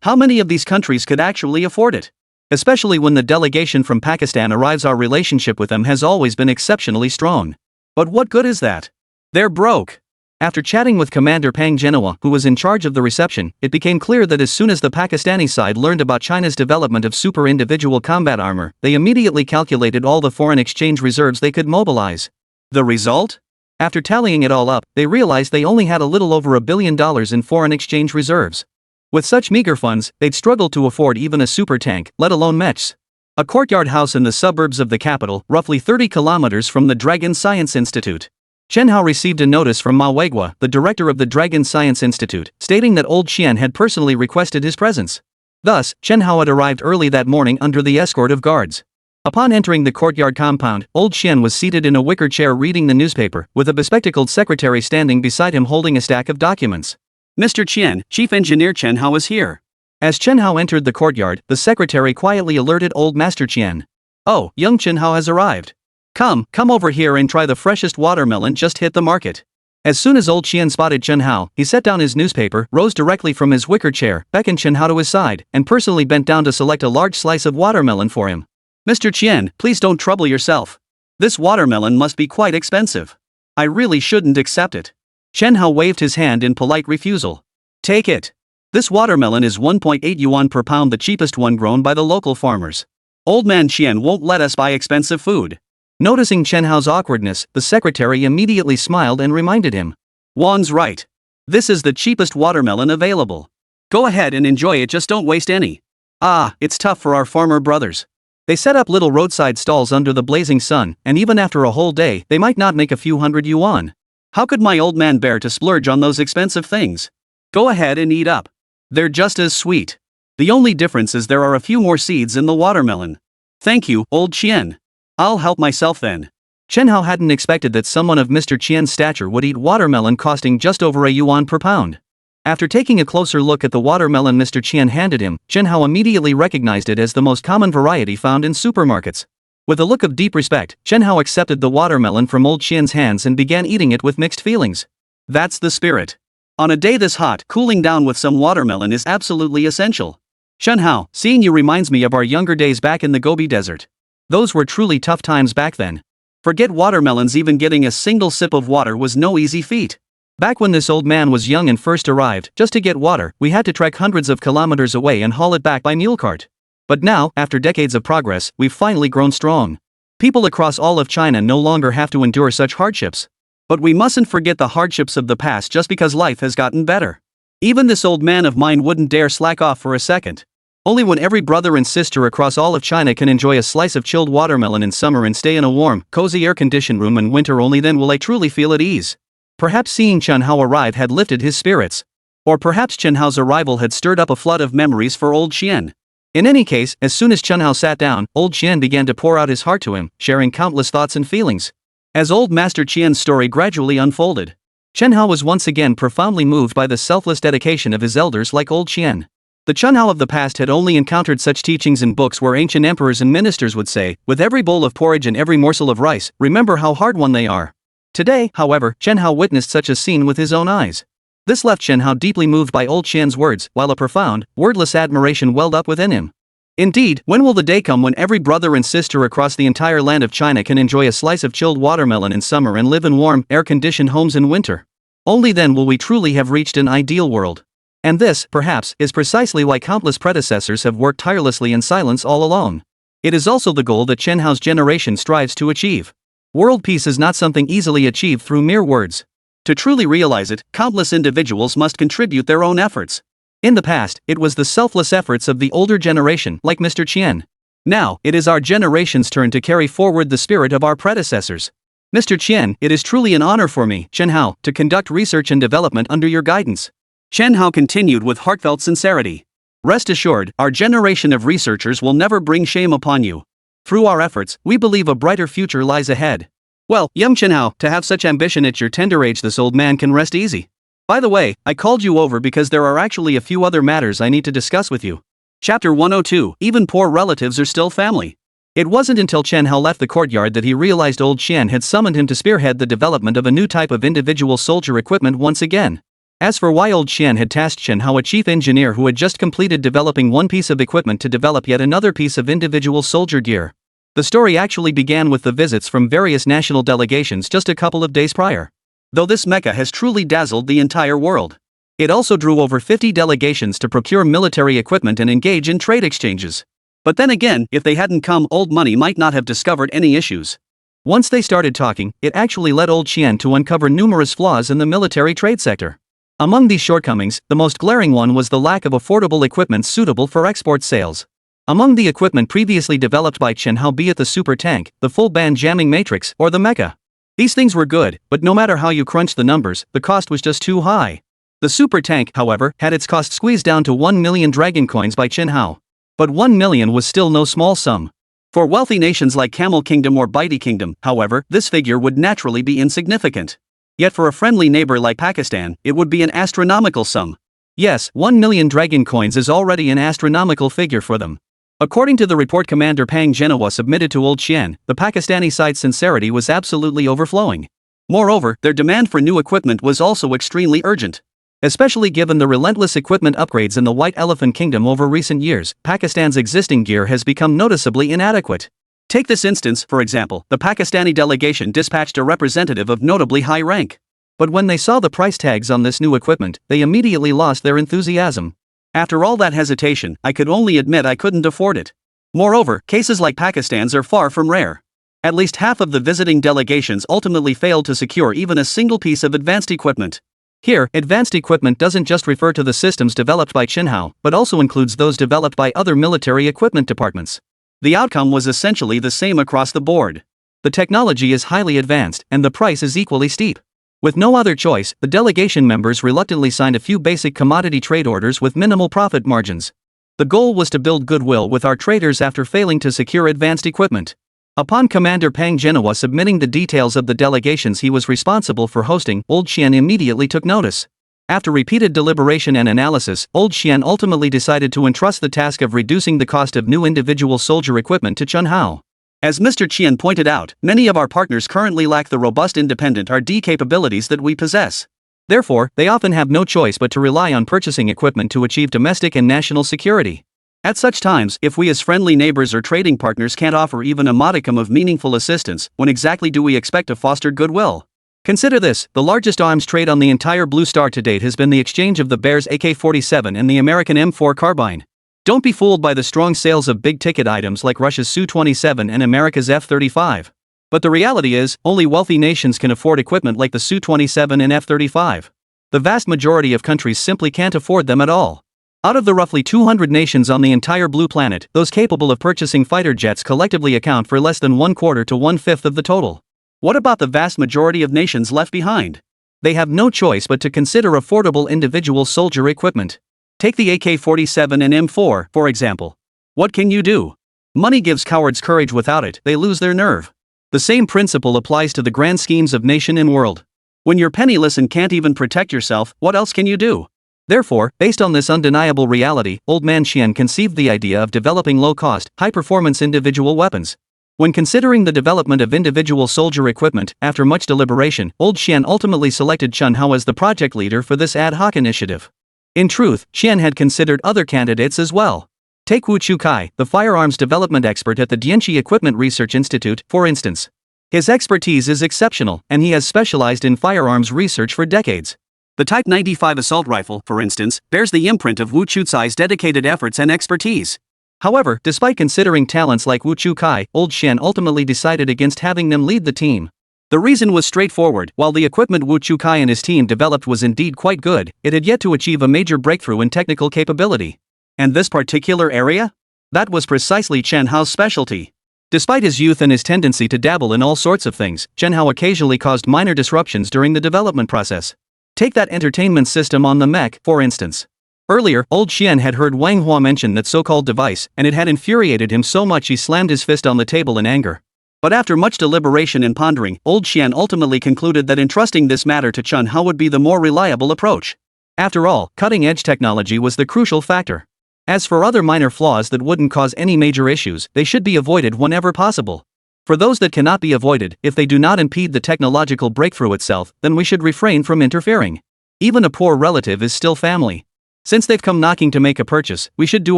A: how many of these countries could actually afford it? Especially when the delegation from Pakistan arrives, our relationship with them has always been exceptionally strong. But what good is that? They're broke. After chatting with Commander Pang Genoa, who was in charge of the reception, it became clear that as soon as the Pakistani side learned about China's development of super individual combat armor, they immediately calculated all the foreign exchange reserves they could mobilize. The result? After tallying it all up, they realized they only had a little over $1 billion in foreign exchange reserves. With such meager funds, they'd struggle to afford even a super tank, let alone mechs. A courtyard house in the suburbs of the capital, roughly 30 kilometers from the Dragon Science Institute. Chen Hao received a notice from Ma Weiguo, the director of the Dragon Science Institute, stating that old Qian had personally requested his presence. Thus, Chen Hao had arrived early that morning under the escort of guards. Upon entering the courtyard compound, old Qian was seated in a wicker chair reading the newspaper, with a bespectacled secretary standing beside him holding a stack of documents.
B: Mr. Qian, Chief Engineer Chen Hao is here.
A: As Chen Hao entered the courtyard, the secretary quietly alerted old Master Qian. Oh, young Chen Hao has arrived. Come over here and try the freshest watermelon just hit the market. As soon as old Qian spotted Chen Hao, he set down his newspaper, rose directly from his wicker chair, beckoned Chen Hao to his side, and personally bent down to select a large slice of watermelon for him.
B: Mr. Qian, please don't trouble yourself. This watermelon must be quite expensive. I really shouldn't accept it.
A: Chen Hao waved his hand in polite refusal.
B: Take it. This watermelon is 1.8 yuan per pound, the cheapest one grown by the local farmers. Old man Qian won't let us buy expensive food.
A: Noticing Chen Hao's awkwardness, the secretary immediately smiled and reminded him.
B: Juan's right. This is the cheapest watermelon available. Go ahead and enjoy it, just don't waste any. Ah, it's tough for our farmer brothers.
A: They set up little roadside stalls under the blazing sun, and even after a whole day, they might not make a few hundred yuan.
B: How could my old man bear to splurge on those expensive things? Go ahead and eat up. They're just as sweet. The only difference is there are a few more seeds in the watermelon. Thank you, old Qian. I'll help myself then.
A: Chen Hao hadn't expected that someone of Mr. Qian's stature would eat watermelon costing just over a yuan per pound. After taking a closer look at the watermelon Mr. Qian handed him, Chen Hao immediately recognized it as the most common variety found in supermarkets. With a look of deep respect, Chen Hao accepted the watermelon from old Qian's hands and began eating it with mixed feelings.
B: That's the spirit. On a day this hot, cooling down with some watermelon is absolutely essential.
A: Chen Hao, seeing you reminds me of our younger days back in the Gobi Desert. Those were truly tough times back then.
B: Forget watermelons, even getting a single sip of water was no easy feat.
A: Back when this old man was young and first arrived, just to get water, we had to trek hundreds of kilometers away and haul it back by mule cart. But now, after decades of progress, we've finally grown strong. People across all of China no longer have to endure such hardships.
B: But we mustn't forget the hardships of the past just because life has gotten better. Even this old man of mine wouldn't dare slack off for a second.
A: Only when every brother and sister across all of China can enjoy a slice of chilled watermelon in summer and stay in a warm, cozy air-conditioned room in winter, only then will I truly feel at ease. Perhaps seeing Chen Hao arrive had lifted his spirits. Or perhaps Chen Hao's arrival had stirred up a flood of memories for old Qian. In any case, as soon as Chen Hao sat down, old Qian began to pour out his heart to him, sharing countless thoughts and feelings.
B: As old Master Qian's story gradually unfolded, Chen Hao was once again profoundly moved by the selfless dedication of his elders like old Qian. The Chen Hao of the past had only encountered such teachings in books where ancient emperors and ministers would say, with every bowl of porridge and every morsel of rice, remember how hard won they are. Today, however, Chen Hao witnessed such a scene with his own eyes. This left Chen Hao deeply moved by old Qian's words, while a profound, wordless admiration welled up within him. Indeed, when will the day come when every brother and sister across the entire land of China can enjoy a slice of chilled watermelon in summer and live in warm, air-conditioned homes in winter? Only then will we truly have reached an ideal world. And this, perhaps, is precisely why countless predecessors have worked tirelessly in silence all along. It is also the goal that Chen Hao's generation strives to achieve. World peace is not something easily achieved through mere words. To truly realize it, countless individuals must contribute their own efforts. In the past, it was the selfless efforts of the older generation, like Mr. Qian. Now, it is our generation's turn to carry forward the spirit of our predecessors. Mr. Qian, it is truly an honor for me, Chen Hao, to conduct research and development under your guidance. Chen Hao continued with heartfelt sincerity. Rest assured, our generation of researchers will never bring shame upon you. Through our efforts, we believe a brighter future lies ahead. Well, young Chen Hao, to have such ambition at your tender age, this old man can rest easy. By the way, I called you over because there are actually a few other matters I need to discuss with you. Chapter 102, Even poor relatives are still family. It wasn't until Chen Hao left the courtyard that he realized old Qian had summoned him to spearhead the development of a new type of individual soldier equipment once again. As for why old Qian had tasked Chen Hao, a chief engineer who had just completed developing one piece of equipment, to develop yet another piece of individual soldier gear. The story actually began with the visits from various national delegations just a couple of days prior. Though this mecha has truly dazzled the entire world, it also drew over 50 delegations to procure military equipment and engage in trade exchanges. But then again, if they hadn't come, old money might not have discovered any issues. Once they started talking, it actually led old Qian to uncover numerous flaws in the military trade sector. Among these shortcomings, the most glaring one was the lack of affordable equipment suitable for export sales. Among the equipment previously developed by Chen Hao, be it the super tank, the full band jamming matrix, or the mecha, these things were good, but no matter how you crunched the numbers, the cost was just too high. The super tank, however, had its cost squeezed down to 1 million dragon coins by Chen Hao. But 1 million was still no small sum. For wealthy nations like Camel Kingdom or Baiti Kingdom, however, this figure would naturally be insignificant. Yet for a friendly neighbor like Pakistan, it would be an astronomical sum. Yes, 1 million dragon coins is already an astronomical figure for them. According to the report Commander Pang Genoa submitted to old Qian, the Pakistani side's sincerity was absolutely overflowing. Moreover, their demand for new equipment was also extremely urgent. Especially given the relentless equipment upgrades in the White Elephant Kingdom over recent years, Pakistan's existing gear has become noticeably inadequate. Take this instance, for example, the Pakistani delegation dispatched a representative of notably high rank. But when they saw the price tags on this new equipment, they immediately lost their enthusiasm. After all that hesitation, I could only admit I couldn't afford it. Moreover, cases like Pakistan's are far from rare. At least half of the visiting delegations ultimately failed to secure even a single piece of advanced equipment. Here, advanced equipment doesn't just refer to the systems developed by Chen Hao, but also includes those developed by other military equipment departments. The outcome was essentially the same across the board. The technology is highly advanced, and the price is equally steep. With no other choice, the delegation members reluctantly signed a few basic commodity trade orders with minimal profit margins. The goal was to build goodwill with our traders after failing to secure advanced equipment. Upon Commander Pang Genoa submitting the details of the delegations he was responsible for hosting, old Qian immediately took notice. After repeated deliberation and analysis, old Qian ultimately decided to entrust the task of reducing the cost of new individual soldier equipment to Chen Hao. As Mr. Qian pointed out, many of our partners currently lack the robust independent R&D capabilities that we possess. Therefore, they often have no choice but to rely on purchasing equipment to achieve domestic and national security. At such times, if we as friendly neighbors or trading partners can't offer even a modicum of meaningful assistance, when exactly do we expect to foster goodwill? Consider this: the largest arms trade on the entire Blue Star to date has been the exchange of the Bear's AK-47 and the American M4 carbine. Don't be fooled by the strong sales of big-ticket items like Russia's Su-27 and America's F-35. But the reality is, only wealthy nations can afford equipment like the Su-27 and F-35. The vast majority of countries simply can't afford them at all. Out of the roughly 200 nations on the entire blue planet, those capable of purchasing fighter jets collectively account for less than 1/4 to 1/5 of the total. What about the vast majority of nations left behind? They have no choice but to consider affordable individual soldier equipment. Take the AK-47 and M4, for example. What can you do? Money gives cowards courage. Without it, they lose their nerve. The same principle applies to the grand schemes of nation and world. When you're penniless and can't even protect yourself, what else can you do? Therefore, based on this undeniable reality, Old Man Xian conceived the idea of developing low-cost, high-performance individual weapons. When considering the development of individual soldier equipment, after much deliberation, Old Xian ultimately selected Chen Hao as the project leader for this ad hoc initiative. In truth, Xian had considered other candidates as well. Take Wu Chukai, the firearms development expert at the Dianqi Equipment Research Institute, for instance. His expertise is exceptional, and he has specialized in firearms research for decades. The Type 95 assault rifle, for instance, bears the imprint of Wu Chucai's dedicated efforts and expertise. However, despite considering talents like Wu Chukai, Old Xian ultimately decided against having them lead the team. The reason was straightforward: while the equipment Wu Chukai and his team developed was indeed quite good, it had yet to achieve a major breakthrough in technical capability. And this particular area? That was precisely Chen Hao's specialty. Despite his youth and his tendency to dabble in all sorts of things, Chen Hao occasionally caused minor disruptions during the development process. Take that entertainment system on the mech, for instance. Earlier, Old Xian had heard Wang Hua mention that so-called device, and it had infuriated him so much he slammed his fist on the table in anger. But after much deliberation and pondering, Old Xian ultimately concluded that entrusting this matter to Chen Hao would be the more reliable approach. After all, cutting-edge technology was the crucial factor. As for other minor flaws that wouldn't cause any major issues, they should be avoided whenever possible. For those that cannot be avoided, if they do not impede the technological breakthrough itself, then we should refrain from interfering. Even a poor relative is still family. Since they've come knocking to make a purchase, we should do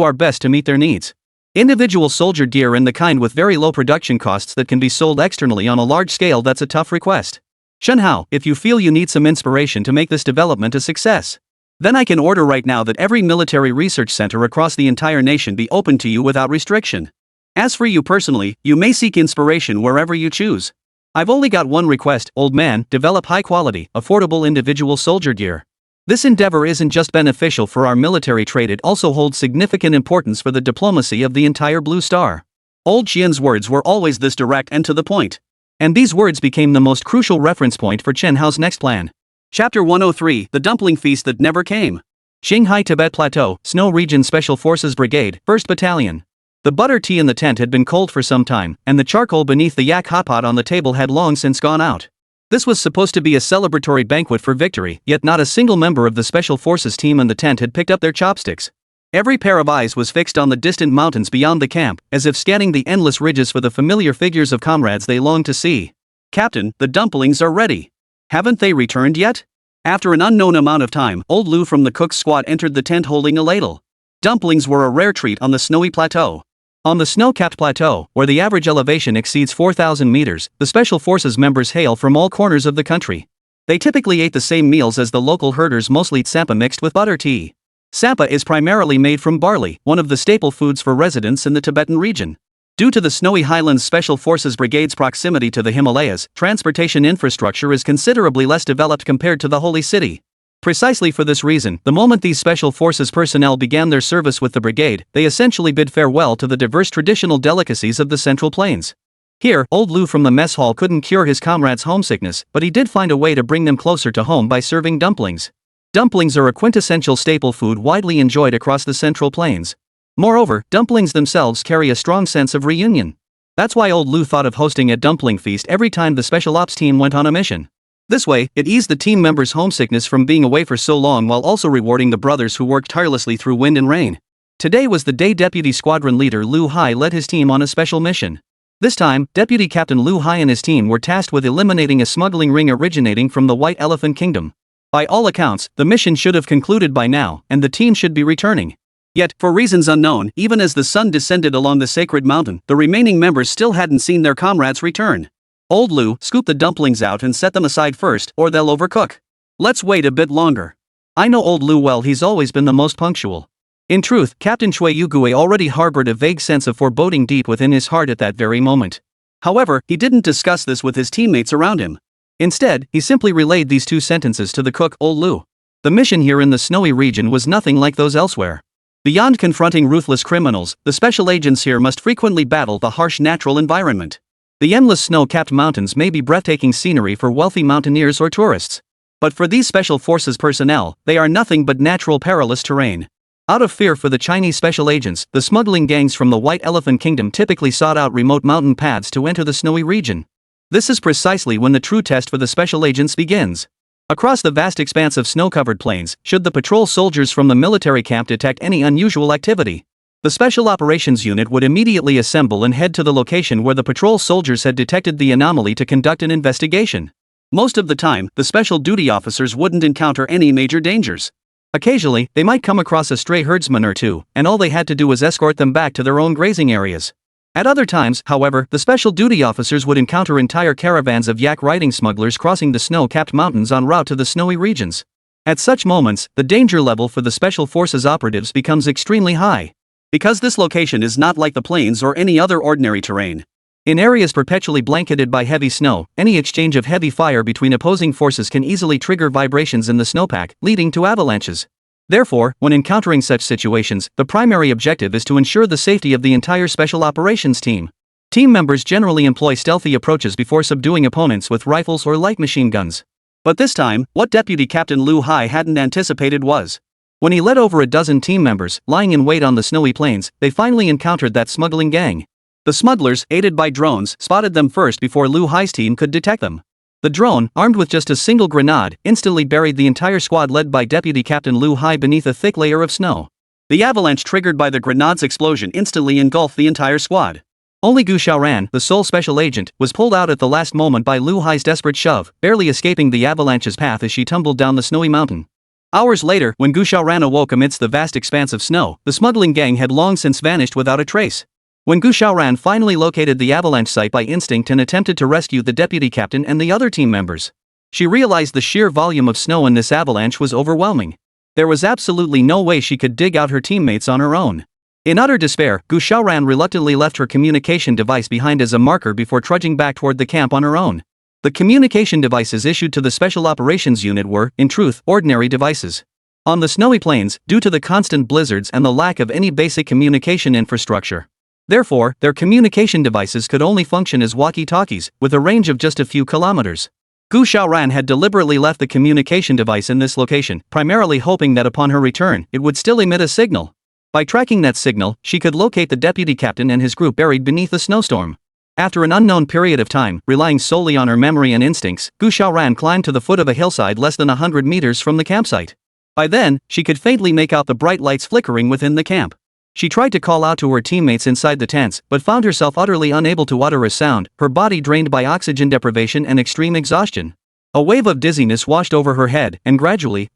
B: our best to meet their needs. Individual soldier gear and the kind with very low production costs that can be sold externally on a large scale, that's a tough request. Chen Hao, if you feel you need some inspiration to make this development a success, then I can order right now that every military research center across the entire nation be open to you without restriction. As for you personally, you may seek inspiration wherever you choose. I've only got one request, old man: develop high-quality, affordable individual soldier gear. This endeavor isn't just beneficial for our military trade, it also holds significant importance for the diplomacy of the entire Blue Star. Old Xian's words were always this direct and to the point. And these words became the most crucial reference point for Chen Hao's next plan. Chapter 103, The Dumpling Feast That Never Came. Qinghai Tibet Plateau, Snow Region Special Forces Brigade, 1st Battalion. The butter tea in the tent had been cold for some time, and the charcoal beneath the yak hot pot on the table had long since gone out. This was supposed to be a celebratory banquet for victory, yet not a single member of the Special Forces team in the tent had picked up their chopsticks. Every pair of eyes was fixed on the distant mountains beyond the camp, as if scanning the endless ridges for the familiar figures of comrades they longed to see. Captain, the dumplings are ready. Haven't they returned yet? After an unknown amount of time, old Lu from the cook's squad entered the tent holding a ladle. Dumplings were a rare treat on the snowy plateau. On the snow-capped plateau, where the average elevation exceeds 4,000 meters, the Special Forces members hail from all corners of the country. They typically ate the same meals as the local herders, mostly tsampa mixed with butter tea. Tsampa is primarily made from barley, one of the staple foods for residents in the Tibetan region. Due to the snowy highlands' Special Forces Brigade's proximity to the Himalayas, transportation infrastructure is considerably less developed compared to the holy city. Precisely for this reason, the moment these Special Forces personnel began their service with the brigade, they essentially bid farewell to the diverse traditional delicacies of the Central Plains. Here, old Lu from the mess hall couldn't cure his comrades' homesickness, but he did find a way to bring them closer to home by serving dumplings. Dumplings are a quintessential staple food widely enjoyed across the Central Plains. Moreover, dumplings themselves carry a strong sense of reunion. That's why old Lu thought of hosting a dumpling feast every time the Special Ops team went on a mission. This way, it eased the team members' homesickness from being away for so long while also rewarding the brothers who worked tirelessly through wind and rain. Today was the day Deputy Squadron Leader Lu Hai led his team on a special mission. This time, Deputy Captain Lu Hai and his team were tasked with eliminating a smuggling ring originating from the White Elephant Kingdom. By all accounts, the mission should have concluded by now, and the team should be returning. Yet, for reasons unknown, even as the sun descended along the sacred mountain, the remaining members still hadn't seen their comrades return. Old Lu, scoop the dumplings out and set them aside first, or they'll overcook. Let's wait a bit longer. I know old Lu well, he's always been the most punctual. In truth, Captain Chui Yugui already harbored a vague sense of foreboding deep within his heart at that very moment. However, he didn't discuss this with his teammates around him. Instead, he simply relayed these two sentences to the cook, old Lu. The mission here in the snowy region was nothing like those elsewhere. Beyond confronting ruthless criminals, the special agents here must frequently battle the harsh natural environment. The endless snow-capped mountains may be breathtaking scenery for wealthy mountaineers or tourists. But for these Special Forces personnel, they are nothing but natural perilous terrain. Out of fear for the Chinese special agents, the smuggling gangs from the White Elephant Kingdom typically sought out remote mountain paths to enter the snowy region.
A: This is precisely when the true test for the special agents begins. Across the vast expanse of snow-covered plains, should the patrol soldiers from the military camp detect any unusual activity, the Special Operations Unit would immediately assemble and head to the location where the patrol soldiers had detected the anomaly to conduct an investigation. Most of the time, the special duty officers wouldn't encounter any major dangers. Occasionally, they might come across a stray herdsman or two, and all they had to do was escort them back to their own grazing areas. At other times, however, the special duty officers would encounter entire caravans of yak-riding smugglers crossing the snow-capped mountains en route to the snowy regions. At such moments, the danger level for the Special Forces operatives becomes extremely high. Because this location is not like the plains or any other ordinary terrain. In areas perpetually blanketed by heavy snow, any exchange of heavy fire between opposing forces can easily trigger vibrations in the snowpack, leading to avalanches. Therefore, when encountering such situations, the primary objective is to ensure the safety of the entire Special Operations team. Team members generally employ stealthy approaches before subduing opponents with rifles or light machine guns. But this time, what Deputy Captain Lu Hai hadn't anticipated was, when he led over a dozen team members, lying in wait on the snowy plains, they finally encountered that smuggling gang. The smugglers, aided by drones, spotted them first before Lu Hai's team could detect them. The drone, armed with just a single grenade, instantly buried the entire squad led by Deputy Captain Lu Hai beneath a thick layer of snow. The avalanche triggered by the grenade's explosion instantly engulfed the entire squad. Only Gu Xiaoran, the sole special agent, was pulled out at the last moment by Lu Hai's desperate shove, barely escaping the avalanche's path as she tumbled down the snowy mountain. Hours later, when Gu Xiaoran awoke amidst the vast expanse of snow, the smuggling gang had long since vanished without a trace. When Gu Xiaoran finally located the avalanche site by instinct and attempted to rescue the deputy captain and the other team members, she realized the sheer volume of snow in this avalanche was overwhelming. There was absolutely no way she could dig out her teammates on her own. In utter despair, Gu Xiaoran reluctantly left her communication device behind as a marker before trudging back toward the camp on her own. The communication devices issued to the Special Operations Unit were, in truth, ordinary devices. On the snowy plains, due to the constant blizzards and the lack of any basic communication infrastructure, therefore, their communication devices could only function as walkie-talkies, with a range of just a few kilometers. Gu Xiaoran had deliberately left the communication device in this location, primarily hoping that upon her return, it would still emit a signal. By tracking that signal, she could locate the deputy captain and his group buried beneath a snowstorm. After an unknown period of time, relying solely on her memory and instincts, Gu Xiaoran climbed to the foot of a hillside less than 100 meters from the campsite. By then, she could faintly make out the bright lights flickering within the camp. She tried to call out to her teammates inside the tents, but found herself utterly unable to utter a sound, her body drained by oxygen deprivation and extreme exhaustion. A wave of dizziness washed over her head, and gradually,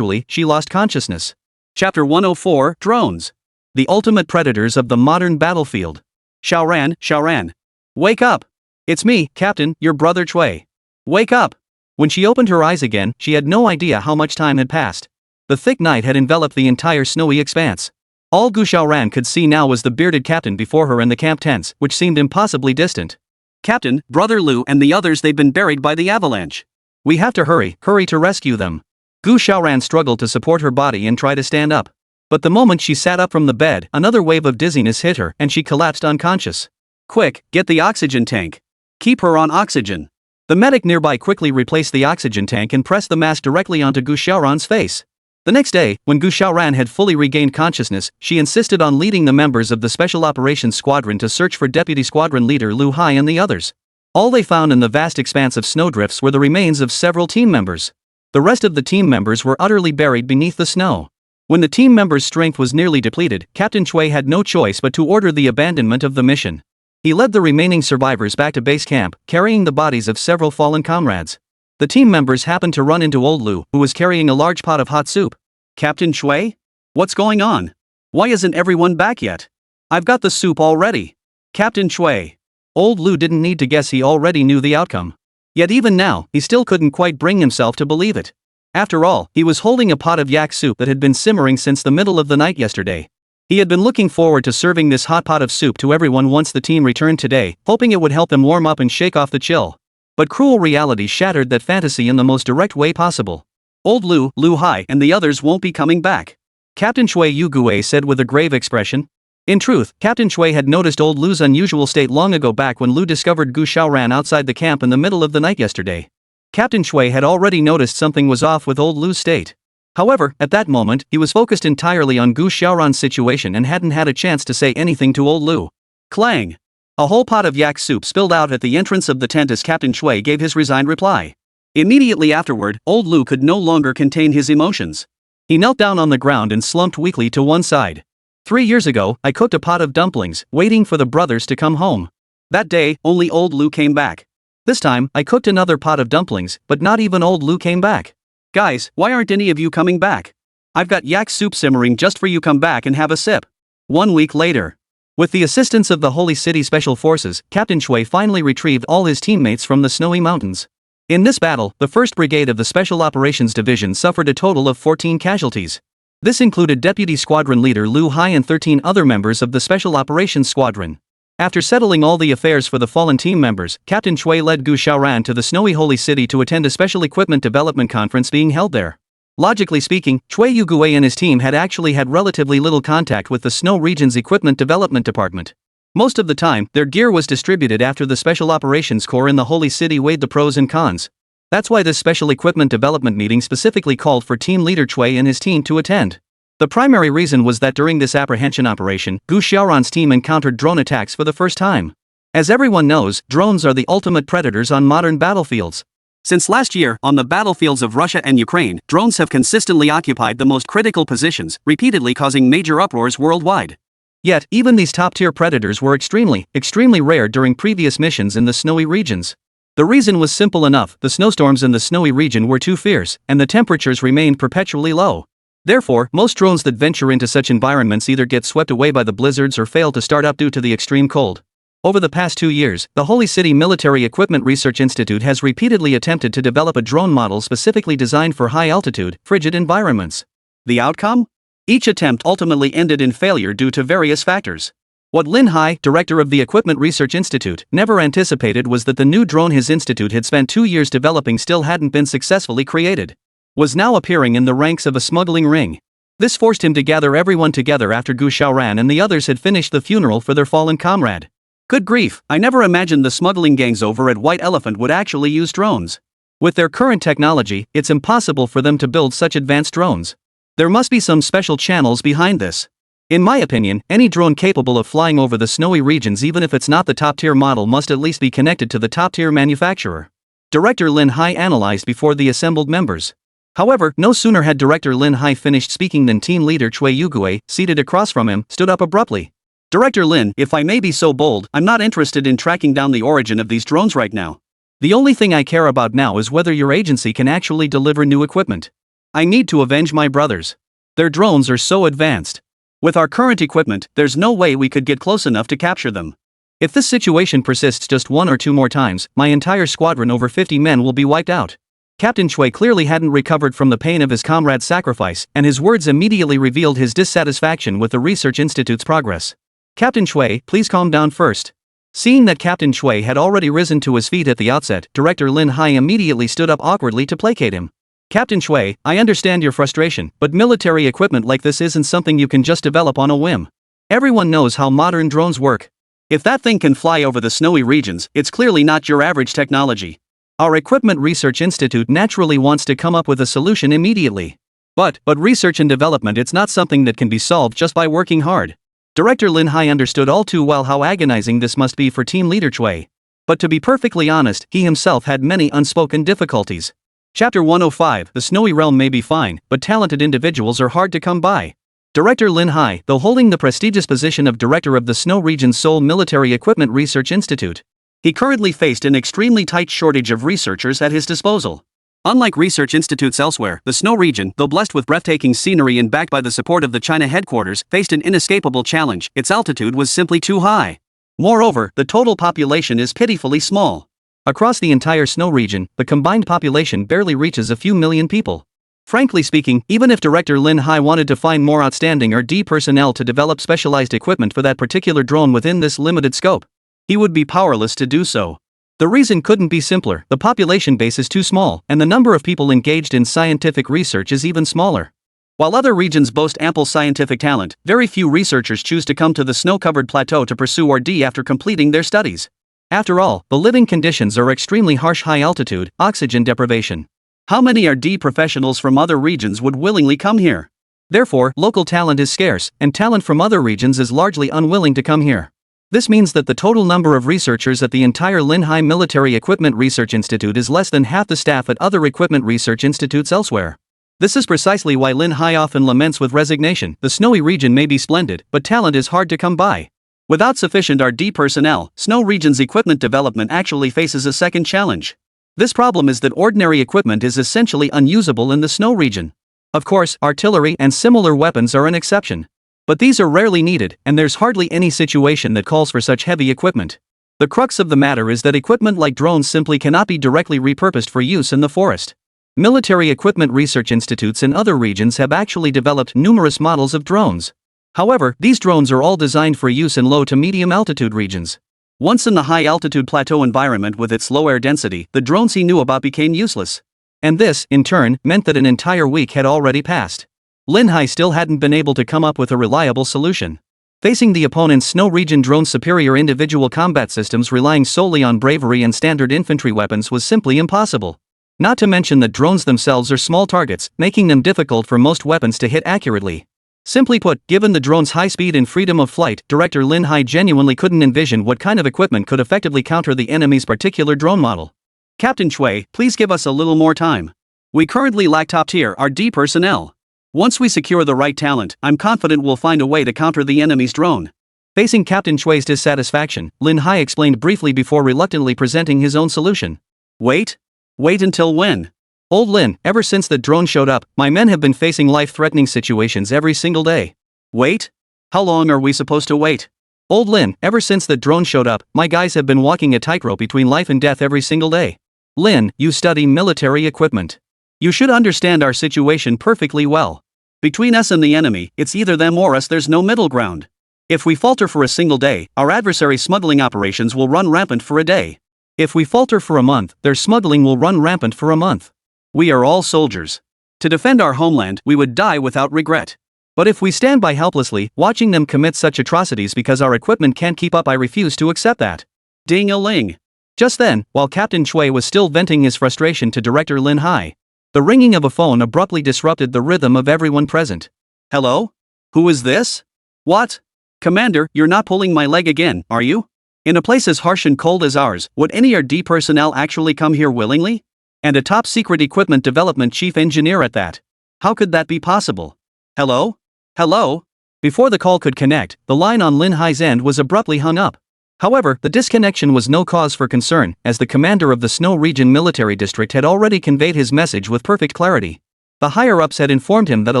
A: she lost consciousness. Chapter 104, Drones. The ultimate predators of the modern battlefield. Xiaoran. Wake up! It's me, Captain, your brother Chui. Wake up! When she opened her eyes again, she had no idea how much time had passed. The thick night had enveloped the entire snowy expanse. All Gu Xiaoran could see now was the bearded captain before her and the camp tents, which seemed impossibly distant. Captain, Brother Lu and the others, they've been buried by the avalanche. We have to hurry to rescue them. Gu Xiaoran struggled to support her body and try to stand up. But the moment she sat up from the bed, another wave of dizziness hit her and she collapsed unconscious. Quick, get the oxygen tank. Keep her on oxygen. The medic nearby quickly replaced the oxygen tank and pressed the mask directly onto Gu Xiaoran's face. The next day, when Gu Xiaoran had fully regained consciousness, she insisted on leading the members of the Special Operations Squadron to search for Deputy Squadron Leader Lu Hai and the others. All they found in the vast expanse of snowdrifts were the remains of several team members. The rest of the team members were utterly buried beneath the snow. When the team members' strength was nearly depleted, Captain Chui had no choice but to order the abandonment of the mission. He led the remaining survivors back to base camp, carrying the bodies of several fallen comrades. The team members happened to run into old Lu, who was carrying a large pot of hot soup. Captain Chui? What's going on? Why isn't everyone back yet? I've got the soup already. Captain Chui. Old Lu didn't need to guess, he already knew the outcome. Yet even now, he still couldn't quite bring himself to believe it. After all, he was holding a pot of yak soup that had been simmering since the middle of the night yesterday. He had been looking forward to serving this hot pot of soup to everyone once the team returned today, hoping it would help them warm up and shake off the chill. But cruel reality shattered that fantasy in the most direct way possible. Old Lu, Lu Hai, and the others won't be coming back. Captain Chui Yugue said with a grave expression. In truth, Captain Chui had noticed old Lu's unusual state long ago, back when Lu discovered Gu Xiaoran outside the camp in the middle of the night yesterday. Captain Chui had already noticed something was off with old Lu's state. However, at that moment, he was focused entirely on Gu Xiaoran's situation and hadn't had a chance to say anything to old Lu. Clang!
B: A whole pot of yak soup spilled out at the entrance of the tent as Captain Shui gave his resigned reply. Immediately afterward, old Lu could no longer contain his emotions. He knelt down on the ground and slumped weakly to one side. 3 years ago, I cooked a pot of dumplings, waiting for the brothers to come home. That day, only old Lu came back. This time, I cooked another pot of dumplings, but not even old Lu came back. Guys, why aren't any of you coming back? I've got yak soup simmering just for you. Come back and have a sip. 1 week later. With the assistance of the Holy City Special Forces, Captain Shui finally retrieved all his teammates from the snowy mountains. In this battle, the 1st Brigade of the Special Operations Division suffered a total of 14 casualties. This included Deputy Squadron Leader Lu Hai and 13 other members of the Special Operations Squadron. After settling all the affairs for the fallen team members, Captain Shui led Gu Xiaoran to the snowy Holy City to attend a special equipment development conference being held there. Logically speaking, Chui Yugui and his team had actually had relatively little contact with the Snow Region's Equipment Development Department. Most of the time, their gear was distributed after the Special Operations Corps in the Holy City weighed the pros and cons. That's why this special equipment development meeting specifically called for team leader Chui and his team to attend. The primary reason was that during this apprehension operation, Gu Xiaoran's team encountered drone attacks for the first time. As everyone knows, drones are the ultimate predators on modern battlefields. Since last year, on the battlefields of Russia and Ukraine, drones have consistently occupied the most critical positions, repeatedly causing major uproars worldwide. Yet, even these top-tier predators were extremely rare during previous missions in the snowy regions. The reason was simple enough: the snowstorms in the snowy region were too fierce, and the temperatures remained perpetually low. Therefore, most drones that venture into such environments either get swept away by the blizzards or fail to start up due to the extreme cold. Over the past 2 years, the Holy City Military Equipment Research Institute has repeatedly attempted to develop a drone model specifically designed for high-altitude, frigid environments. The outcome? Each attempt ultimately ended in failure due to various factors. What Lin Hai, director of the Equipment Research Institute, never anticipated was that the new drone his institute had spent 2 years developing still hadn't been successfully created. Was now appearing in the ranks of a smuggling ring. This forced him to gather everyone together after Gu Xiaoran and the others had finished the funeral for their fallen comrade. Good grief, I never imagined the smuggling gangs over at White Elephant would actually use drones. With their current technology, it's impossible for them to build such advanced drones. There must be some special channels behind this. In my opinion, any drone capable of flying over the snowy regions, even if it's not the top-tier model, must at least be connected to the top-tier manufacturer. Director Lin Hai analyzed before the assembled members. However, no sooner had Director Lin Hai finished speaking than team leader Chui Yugui, seated across from him, stood up abruptly. Director Lin, if I may be so bold, I'm not interested in tracking down the origin of these drones right now. The only thing I care about now is whether your agency can actually deliver new equipment. I need to avenge my brothers. Their drones are so advanced. With our current equipment, there's no way we could get close enough to capture them. If this situation persists just 1 or 2 more times, my entire squadron over 50 men will be wiped out. Captain Shui clearly hadn't recovered from the pain of his comrade's sacrifice, and his words immediately revealed his dissatisfaction with the Research Institute's progress. Captain Shui, please calm down first. Seeing that Captain Shui had already risen to his feet at the outset, Director Lin Hai immediately stood up awkwardly to placate him. Captain Shui, I understand your frustration, but military equipment like this isn't something you can just develop on a whim. Everyone knows how modern drones work. If that thing can fly over the snowy regions, it's clearly not your average technology. Our Equipment Research Institute naturally wants to come up with a solution immediately. But research and development, it's not something that can be solved just by working hard. Director Lin Hai understood all too well how agonizing this must be for team leader Chui. But to be perfectly honest, he himself had many unspoken difficulties. Chapter 105, The Snowy Realm may be fine, but talented individuals are hard to come by. Director Lin Hai, though holding the prestigious position of Director of the Snow Region's Seoul Military Equipment Research Institute, he currently faced an extremely tight shortage of researchers at his disposal. Unlike research institutes elsewhere, the Snow Region, though blessed with breathtaking scenery and backed by the support of the China headquarters, faced an inescapable challenge: its altitude was simply too high. Moreover, the total population is pitifully small. Across the entire Snow Region, the combined population barely reaches a few million people. Frankly speaking, even if Director Lin Hai wanted to find more outstanding R&D personnel to develop specialized equipment for that particular drone within this limited scope, he would be powerless to do so. The reason couldn't be simpler: the population base is too small, and the number of people engaged in scientific research is even smaller. While other regions boast ample scientific talent, very few researchers choose to come to the snow-covered plateau to pursue R&D after completing their studies. After all, the living conditions are extremely harsh: high altitude, oxygen deprivation. How many R&D professionals from other regions would willingly come here? Therefore, local talent is scarce, and talent from other regions is largely unwilling to come here.
A: This means that the total number of researchers at the entire Linhai Military Equipment Research Institute is less than half the staff at other equipment research institutes elsewhere. This is precisely why Linhai often laments with resignation. The snowy region may be splendid, but talent is hard to come by. Without sufficient R&D personnel, Snow Region's equipment development actually faces a second challenge. This problem is that ordinary equipment is essentially unusable in the Snow Region. Of course, artillery and similar weapons are an exception. But these are rarely needed, and there's hardly any situation that calls for such heavy equipment. The crux of the matter is that equipment like drones simply cannot be directly repurposed for use in the forest. Military equipment research institutes in other regions have actually developed numerous models of drones. However, these drones are all designed for use in low to medium altitude regions. Once in the high altitude plateau environment with its low air density, the drones he knew about became useless. And this, in turn, meant that an entire week had already passed. Linhai still hadn't been able to come up with a reliable solution. Facing the opponent's Snow Region drone's superior individual combat systems relying solely on bravery and standard infantry weapons was simply impossible. Not to mention that drones themselves are small targets, making them difficult for most weapons to hit accurately. Simply put, given the drone's high speed and freedom of flight, Director Linhai genuinely couldn't envision what kind of equipment could effectively counter the enemy's particular drone model. Captain Chui, please give us a little more time. We currently lack top-tier R&D personnel. Once we secure the right talent, I'm confident we'll find a way to counter the enemy's drone. Facing Captain Chui's dissatisfaction, Linhai explained briefly before reluctantly presenting his own solution. Wait? Wait until when? Old Lin, ever since the drone showed up, my men have been facing life-threatening situations every single day. Wait? How long are we supposed to wait? Old Lin, ever since the drone showed up, my guys have been walking a tightrope between life and death every single day. Lin, you study military equipment. You should understand our situation perfectly well. Between us and the enemy, it's either them or us, there's no middle ground. If we falter for a single day, our adversary's smuggling operations will run rampant for a day. If we falter for a month, their smuggling will run rampant for a month. We are all soldiers. To defend our homeland, we would die without regret. But if we stand by helplessly, watching them commit such atrocities because our equipment can't keep up, I refuse to accept that. Ding-a-ling. Just then, while Captain Chui was still venting his frustration to Director Linhai, the ringing of a phone abruptly disrupted the rhythm of everyone present. Hello? Who is this? What? Commander, you're not pulling my leg again, are you? In a place as harsh and cold as ours, would any R&D personnel actually come here willingly? And a top-secret equipment development chief engineer at that. How could that be possible? Hello? Hello? Before the call could connect, the line on Linhai's end was abruptly hung up. However, the disconnection was no cause for concern, as the commander of the Snow Region Military District had already conveyed his message with perfect clarity. The higher-ups had informed him that a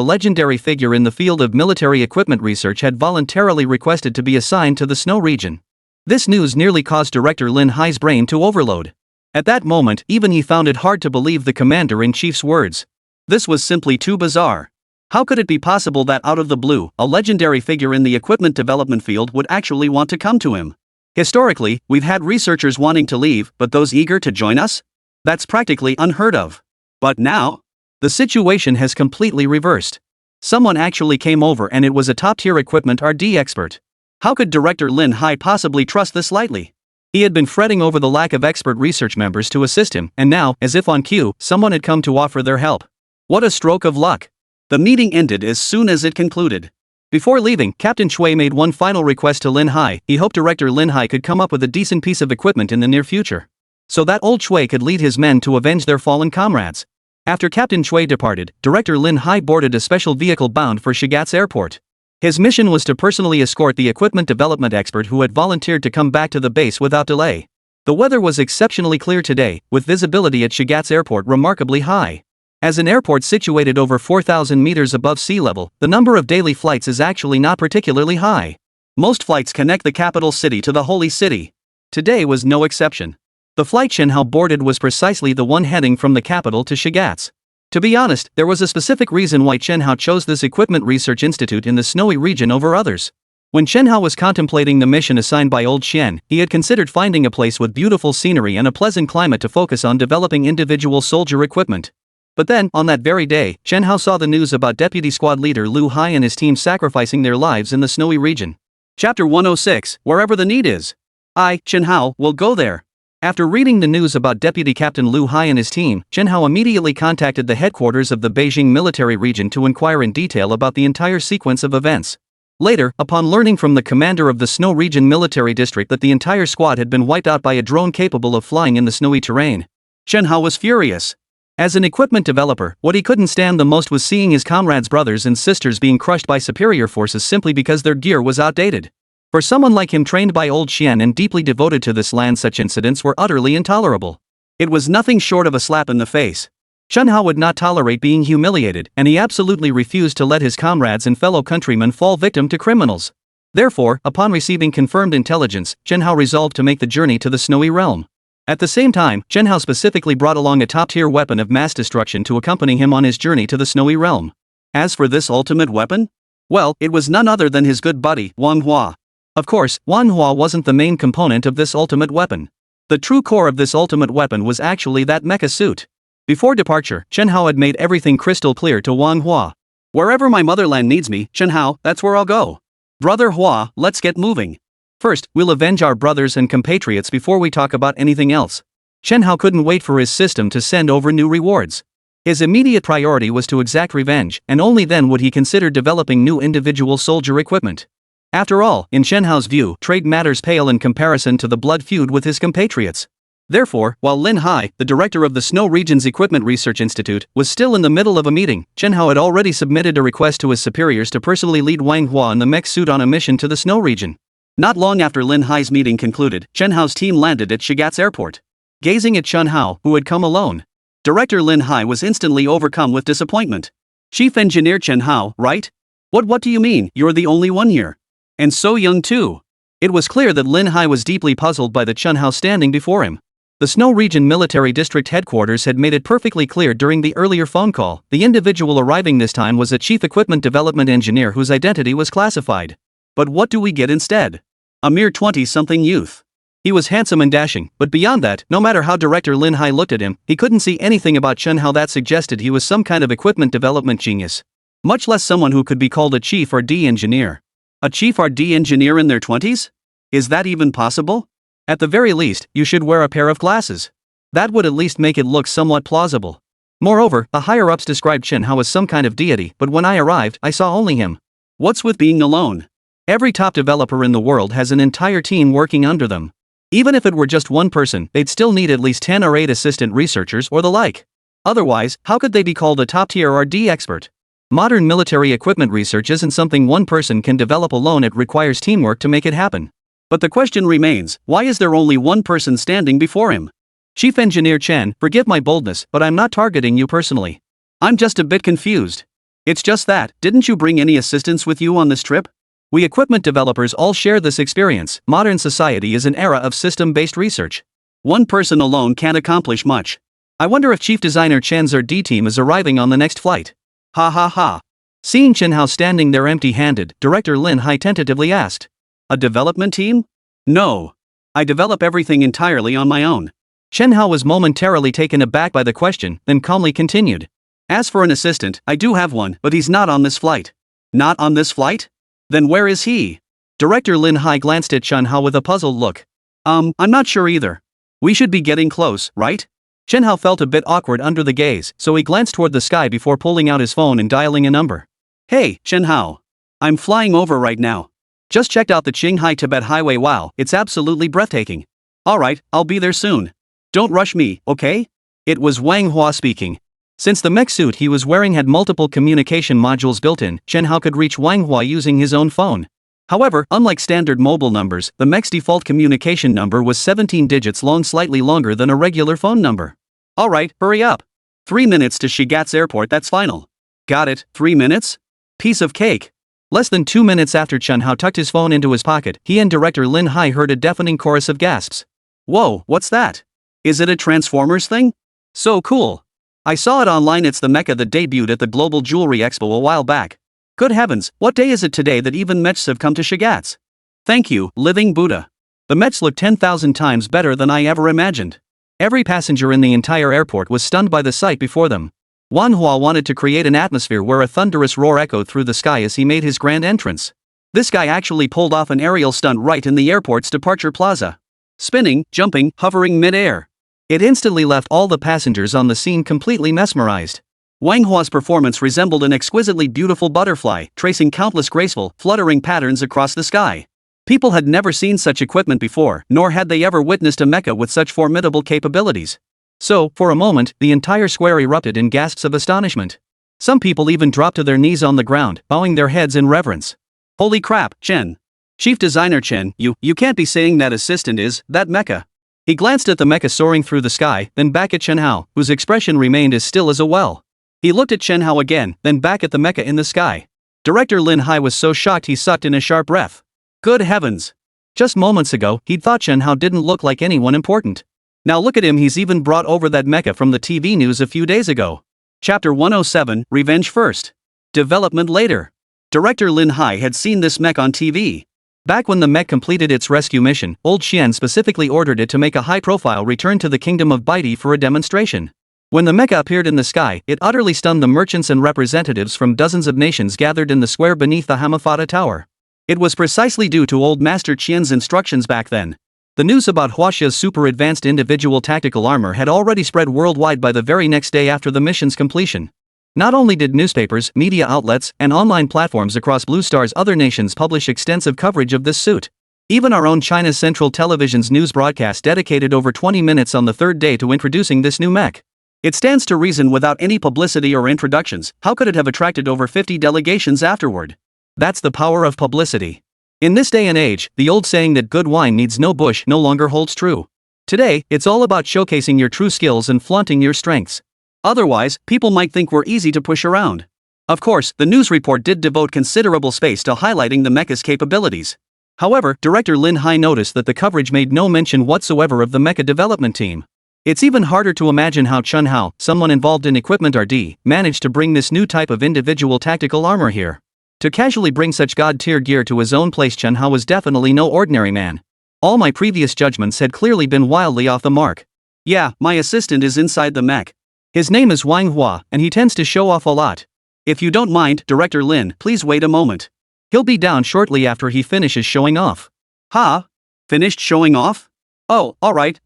A: legendary figure in the field of military equipment research had voluntarily requested to be assigned to the Snow Region. This news nearly caused Director Linhai's brain to overload. At that moment, even he found it hard to believe the commander-in-chief's words. This was simply too bizarre. How could it be possible that out of the blue, a legendary figure in the equipment development field would actually want to come to him? Historically, we've had researchers wanting to leave, but those eager to join us? That's practically unheard of. But now, the situation has completely reversed. Someone actually came over, and it was a top-tier equipment R&D expert. How could Director Linhai possibly trust this lightly? He had been fretting over the lack of expert research members to assist him, and now, as if on cue, someone had come to offer their help. What a stroke of luck! The meeting ended as soon as it concluded. Before leaving, Captain Chui made one final request to Linhai. He hoped Director Linhai could come up with a decent piece of equipment in the near future, so that old Chui could lead his men to avenge their fallen comrades. After Captain Chui departed, Director Linhai boarded a special vehicle bound for Shigatse Airport. His mission was to personally escort the equipment development expert who had volunteered to come back to the base without delay. The weather was exceptionally clear today, with visibility at Shigatse Airport remarkably high. As an airport situated over 4,000 meters above sea level, the number of daily flights is actually not particularly high. Most flights connect the capital city to the holy city. Today was no exception. The flight Shenhao boarded was precisely the one heading from the capital to Shigatse. To be honest, there was a specific reason why Shenhao chose this equipment research institute in the snowy region over others. When Shenhao was contemplating the mission assigned by Old Shen, he had considered finding a place with beautiful scenery and a pleasant climate to focus on developing individual soldier equipment. But then, on that very day, Shenhao saw the news about Deputy Squad Leader Lu Hai and his team sacrificing their lives in the snowy region. Chapter 106, Wherever the Need Is. Shenhao, will go there. After reading the news about Deputy Captain Lu Hai and his team, Shenhao immediately contacted the headquarters of the Beijing military region to inquire in detail about the entire sequence of events. Later, upon learning from the commander of the Snow Region Military District that the entire squad had been wiped out by a drone capable of flying in the snowy terrain, Chen Hao was furious. As an equipment developer, what he couldn't stand the most was seeing his comrades' brothers and sisters being crushed by superior forces simply because their gear was outdated. For someone like him trained by old Xian and deeply devoted to this land, such incidents were utterly intolerable. It was nothing short of a slap in the face. Chen Hao would not tolerate being humiliated, and he absolutely refused to let his comrades and fellow countrymen fall victim to criminals. Therefore, upon receiving confirmed intelligence, Chen Hao resolved to make the journey to the Snowy Realm. At the same time, Chen Hao specifically brought along a top-tier weapon of mass destruction to accompany him on his journey to the Snowy Realm. As for this ultimate weapon? Well, it was none other than his good buddy, Manhwa. Of course, Manhwa wasn't the main component of this ultimate weapon. The true core of this ultimate weapon was actually that mecha suit. Before departure, Chen Hao had made everything crystal clear to Wang Hua. Wherever my motherland needs me, Chen Hao, that's where I'll go. Brother Hua, let's get moving. First, we'll avenge our brothers and compatriots before we talk about anything else. Chen Hao couldn't wait for his system to send over new rewards. His immediate priority was to exact revenge, and only then would he consider developing new individual soldier equipment. After all, in Chen Hao's view, trade matters pale in comparison to the blood feud with his compatriots. Therefore, while Lin Hai, the director of the Snow Region's Equipment Research Institute, was still in the middle of a meeting, Chen Hao had already submitted a request to his superiors to personally lead Wang Hua in the mech suit on a mission to the Snow Region. Not long after Lin Hai's meeting concluded, Chen Hao's team landed at Shigatsu Airport. Gazing at Chen Hao, who had come alone, Director Lin Hai was instantly overcome with disappointment. Chief Engineer Chen Hao, right? What do you mean, you're the only one here? And so young too. It was clear that Lin Hai was deeply puzzled by the Chen Hao standing before him. The Snow Region Military District Headquarters had made it perfectly clear during the earlier phone call. The individual arriving this time was a Chief Equipment Development Engineer whose identity was classified. But what do we get instead? A mere 20-something youth. He was handsome and dashing, but beyond that, no matter how Director Lin Hai looked at him, he couldn't see anything about Chen Hao that suggested he was some kind of equipment development genius. Much less someone who could be called a Chief R&D engineer. A Chief R&D engineer in their 20s? Is that even possible? At the very least, you should wear a pair of glasses. That would at least make it look somewhat plausible. Moreover, the higher-ups described Chen Hao as some kind of deity, but when I arrived, I saw only him. What's with being alone? Every top developer in the world has an entire team working under them. Even if it were just one person, they'd still need at least 10 or 8 assistant researchers or the like. Otherwise, how could they be called a top-tier R&D expert? Modern military equipment research isn't something one person can develop alone, it requires teamwork to make it happen. But the question remains, why is there only one person standing before him? Chief Engineer Chen, forgive my boldness, but I'm not targeting you personally. I'm just a bit confused. It's just that, didn't you bring any assistants with you on this trip? We equipment developers all share this experience. Modern society is an era of system-based research. One person alone can't accomplish much. I wonder if Chief Designer Chen's R&D team is arriving on the next flight. Ha ha ha. Seeing Chen Hao standing there empty-handed, Director Lin Hai tentatively asked. A development team? No. I develop everything entirely on my own. Chen Hao was momentarily taken aback by the question, then calmly continued. As for an assistant, I do have one, but he's not on this flight. Not on this flight? Then where is he? Director Lin Hai glanced at Chen Hao with a puzzled look. I'm not sure either. We should be getting close, right? Chen Hao felt a bit awkward under the gaze, so he glanced toward the sky before pulling out his phone and dialing a number. Hey, Chen Hao. I'm flying over right now. Just checked out the Qinghai-Tibet Highway. Wow, it's absolutely breathtaking. Alright, I'll be there soon. Don't rush me, okay? It was Wang Hua speaking. Since the mech suit he was wearing had multiple communication modules built in, Chen Hao could reach Wang Hua using his own phone. However, unlike standard mobile numbers, the mech's default communication number was 17 digits long, slightly longer than a regular phone number. Alright, hurry up. 3 minutes to Shigatsu Airport, that's final. Got it, 3 minutes? Piece of cake. Less than 2 minutes after Chen Hao tucked his phone into his pocket, he and Director Lin Hai heard a deafening chorus of gasps. Whoa, what's that? Is it a Transformers thing? So cool. I saw it online. It's the mecha that debuted at the Global Jewelry Expo a while back. Good heavens, what day is it today that even mechs have come to Shigatsu? Thank you, Living Buddha. The mechs look 10,000 times better than I ever imagined. Every passenger in the entire airport was stunned by the sight before them. Wan Hua wanted to create an atmosphere where a thunderous roar echoed through the sky as he made his grand entrance. This guy actually pulled off an aerial stunt right in the airport's departure plaza. Spinning, jumping, hovering mid-air. It instantly left all the passengers on the scene completely mesmerized.
B: Wang Hua's performance resembled an exquisitely beautiful butterfly, tracing countless graceful, fluttering patterns across the sky. People had never seen such equipment before, nor had they ever witnessed a mecha with such formidable capabilities. So, for a moment, the entire square erupted in gasps of astonishment. Some people even dropped to their knees on the ground, bowing their heads in reverence. Holy crap, Chen. Chief Designer Chen, you can't be saying that assistant is that mecha. He glanced at the mecha soaring through the sky, then back at Chen Hao, whose expression remained as still as a well. He looked at Chen Hao again, then back at the mecha in the sky. Director Lin Hai was so shocked he sucked in a sharp breath. Good heavens! Just moments ago, he'd thought Chen Hao didn't look like anyone important. Now look at him, he's even brought over that mecha from the TV news a few days ago. Chapter 107, Revenge First. Development Later. Director Lin Hai had seen this mech on TV. Back when the mech completed its rescue mission, Old Xian specifically ordered it to make a high-profile return to the kingdom of Baidi for a demonstration. When the mecha appeared in the sky, it utterly stunned the merchants and representatives from dozens of nations gathered in the square beneath the Hamafata Tower. It was precisely due to Old Master Qian's instructions back then. The news about Huaxia's super-advanced individual tactical armor had already spread worldwide by the very next day after the mission's completion. Not only did newspapers, media outlets, and online platforms across Blue Star's other nations publish extensive coverage of this suit. Even our own China's Central Television's news broadcast dedicated over 20 minutes on the third day to introducing this new mech. It stands to reason without any publicity or introductions, how could it have attracted over 50 delegations afterward? That's the power of publicity. In this day and age, the old saying that good wine needs no bush no longer holds true. Today, it's all about showcasing your true skills and flaunting your strengths. Otherwise, people might think we're easy to push around. Of course, the news report did devote considerable space to highlighting the mecha's capabilities. However, Director Lin Hai noticed that the coverage made no mention whatsoever of the mecha development team. It's even harder to imagine how Chen Hao, someone involved in equipment R&D, managed to bring this new type of individual tactical armor here. To casually bring such god-tier gear to his own place, Chen Hao was definitely no ordinary man. All my previous judgments had clearly been wildly off the mark. Yeah, my assistant is inside the mech. His name is Wang Hua, and he tends to show off a lot. If you don't mind, Director Lin, please wait a moment. He'll be down shortly after he finishes showing off. Ha? Finished showing off? Oh, alright.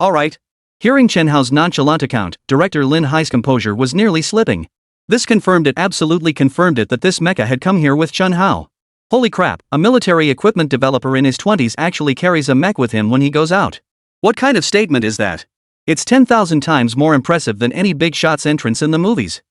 B: Hearing Chen Hao's nonchalant account, Director Lin Hai's composure was nearly slipping. This absolutely confirmed it that this mecha had come here with Chen Hao. Holy crap, a military equipment developer in his 20s actually carries a mech with him when he goes out. What kind of statement is that? It's 10,000 times more impressive than any big shot's entrance in the movies.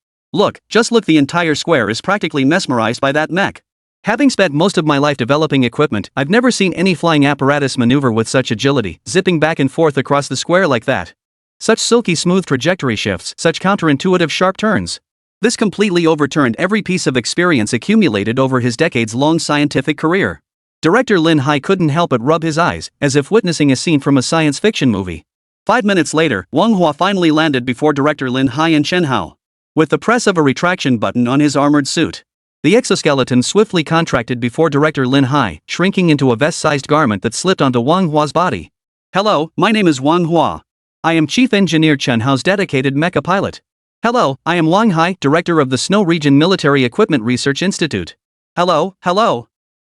B: Just look, the entire square is practically mesmerized by that mech. Having spent most of my life developing equipment, I've never seen any flying apparatus maneuver with such agility, zipping back and forth across the square like that. Such silky smooth trajectory shifts, such counterintuitive sharp turns. This completely overturned every piece of experience accumulated over his decades-long scientific career. Director Lin Hai couldn't help but rub his eyes, as if witnessing a scene from a science fiction movie. 5 minutes later, Wang Hua finally landed before Director Lin Hai and Chen Hao. With the press of a retraction button on his armored suit, the exoskeleton swiftly contracted before Director Lin Hai, shrinking into a vest-sized garment that slipped onto Wang Hua's body. Hello, my name is Wang Hua. I am Chief Engineer Chen Hao's dedicated mecha pilot. Hello, I am Wang Hai, Director of the Snow Region Military Equipment Research Institute. Hello.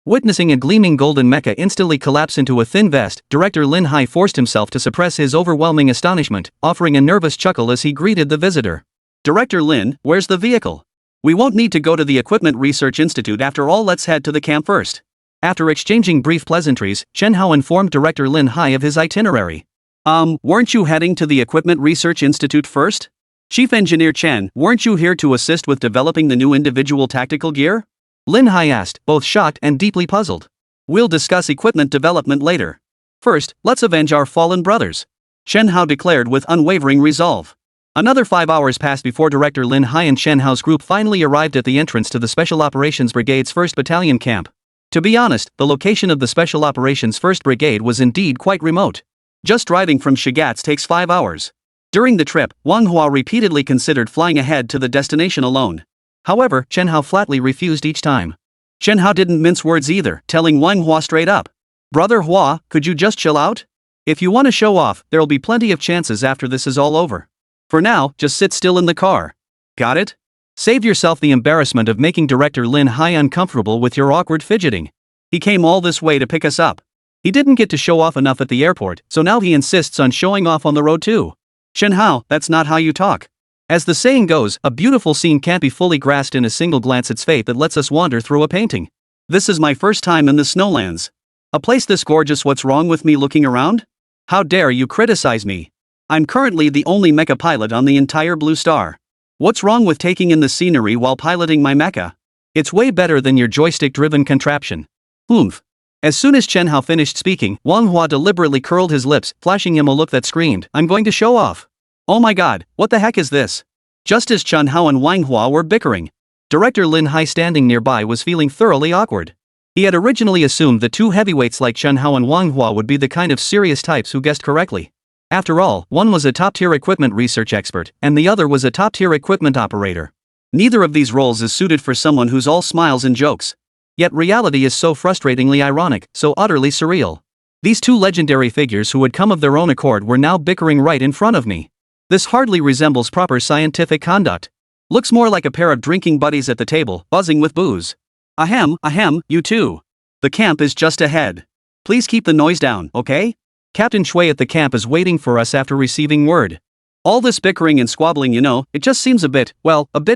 B: Witnessing a gleaming golden mecha instantly collapse into a thin vest, Director Lin Hai forced himself to suppress his overwhelming astonishment, offering a nervous chuckle as he greeted the visitor. Director Lin, where's the vehicle? We won't need to go to the Equipment Research Institute after all, let's head to the camp first. After exchanging brief pleasantries, Chen Hao informed Director Lin Hai of his itinerary. Weren't you heading to the Equipment Research Institute first? Chief Engineer Chen, weren't you here to assist with developing the new individual tactical gear? Lin Hai asked, both shocked and deeply puzzled. We'll discuss equipment development later. First, let's avenge our fallen brothers. Chen Hao declared with unwavering resolve. Another 5 hours passed before Director Lin Hai and Chen Hao's group finally arrived at the entrance to the Special Operations Brigade's 1st Battalion camp. To be honest, the location of the Special Operations 1st Brigade was indeed quite remote. Just driving from Shigatz takes 5 hours. During the trip, Wang Hua repeatedly considered flying ahead to the destination alone. However, Chen Hao flatly refused each time. Chen Hao didn't mince words either, telling Wang Hua straight up. Brother Hua, could you just chill out? If you want to show off, there'll be plenty of chances after this is all over. For now, just sit still in the car. Got it? Save yourself the embarrassment of making Director Lin Hai uncomfortable with your awkward fidgeting. He came all this way to pick us up. He didn't get to show off enough at the airport, so now he insists on showing off on the road too. Chen Hao, that's not how you talk.
A: As the saying goes, a beautiful scene can't be fully grasped in a single glance. It's fate that lets us wander through a painting.
B: This is my first time in the snowlands. A place this gorgeous. What's wrong with me looking around? How dare you criticize me? I'm currently the only mecha pilot on the entire Blue Star. What's wrong with taking in the scenery while piloting my mecha?
A: It's way better than your joystick-driven contraption.
B: Oomph.
A: As soon as Chen Hao finished speaking, Manhwa deliberately curled his lips, flashing him a look that screamed, "I'm going to show off."
B: Oh my god, what the heck is this? Just as Chen Hao and Manhwa were bickering,
A: Director Lin Hai standing nearby was feeling thoroughly awkward. He had originally assumed that two heavyweights like Chen Hao and Manhwa would be the kind of serious types who guessed correctly. After all, one was a top-tier equipment research expert, and the other was a top-tier equipment operator.
B: Neither of these roles is suited for someone who's all smiles and jokes.
A: Yet reality is so frustratingly ironic, so utterly surreal. These two legendary figures who had come of their own accord were now bickering right in front of me. This hardly resembles proper scientific conduct. Looks more like a pair of drinking buddies at the table, buzzing with booze.
B: Ahem, you two. The camp is just ahead. Please keep the noise down, okay?
A: Captain Shui at the camp is waiting for us after receiving word.
B: All this bickering and squabbling, it just seems a bit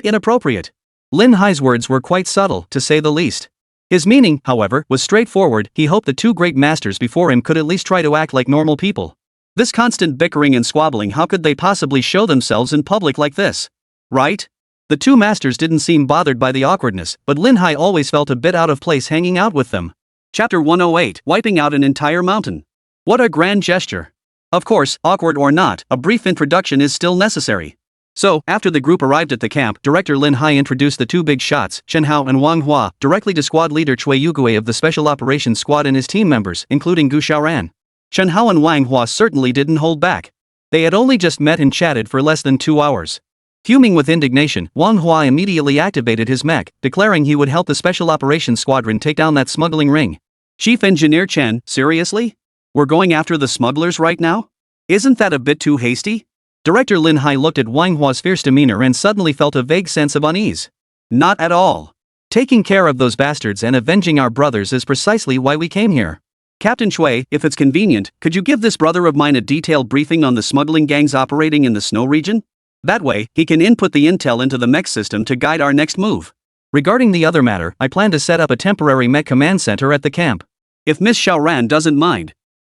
B: inappropriate.
A: Lin Hai's words were quite subtle, to say the least. His meaning, however, was straightforward. He hoped the two great masters before him could at least try to act like normal people.
B: This constant bickering and squabbling, how could they possibly show themselves in public like this? Right?
A: The two masters didn't seem bothered by the awkwardness, but Lin Hai always felt a bit out of place hanging out with them.
B: Chapter 108, Wiping Out an Entire Mountain. What a grand gesture. Of course, awkward or not, a brief introduction is still necessary. So, after the group arrived at the camp, Director Lin Hai introduced the two big shots, Chen Hao and Wang Hua, directly to squad leader Cui Yugue of the Special Operations Squad and his team members, including Gu Xiaoran. Chen Hao and Wang Hua certainly didn't hold back. They had only just met and chatted for less than 2 hours. Fuming with indignation, Wang Hua immediately activated his mech, declaring he would help the Special Operations Squadron take down that smuggling ring. Chief Engineer Chen, seriously? We're going after the smugglers right now? Isn't that a bit too hasty?
A: Director Lin Hai looked at Wang Hua's fierce demeanor and suddenly felt a vague sense of unease.
B: Not at all.
A: Taking care of those bastards and avenging our brothers is precisely why we came here.
B: Captain Shui, if it's convenient, could you give this brother of mine a detailed briefing on the smuggling gangs operating in the snow region? That way, he can input the intel into the mech system to guide our next move.
A: Regarding the other matter, I plan to set up a temporary mech command center at the camp.
B: If Miss Xiaoran doesn't mind,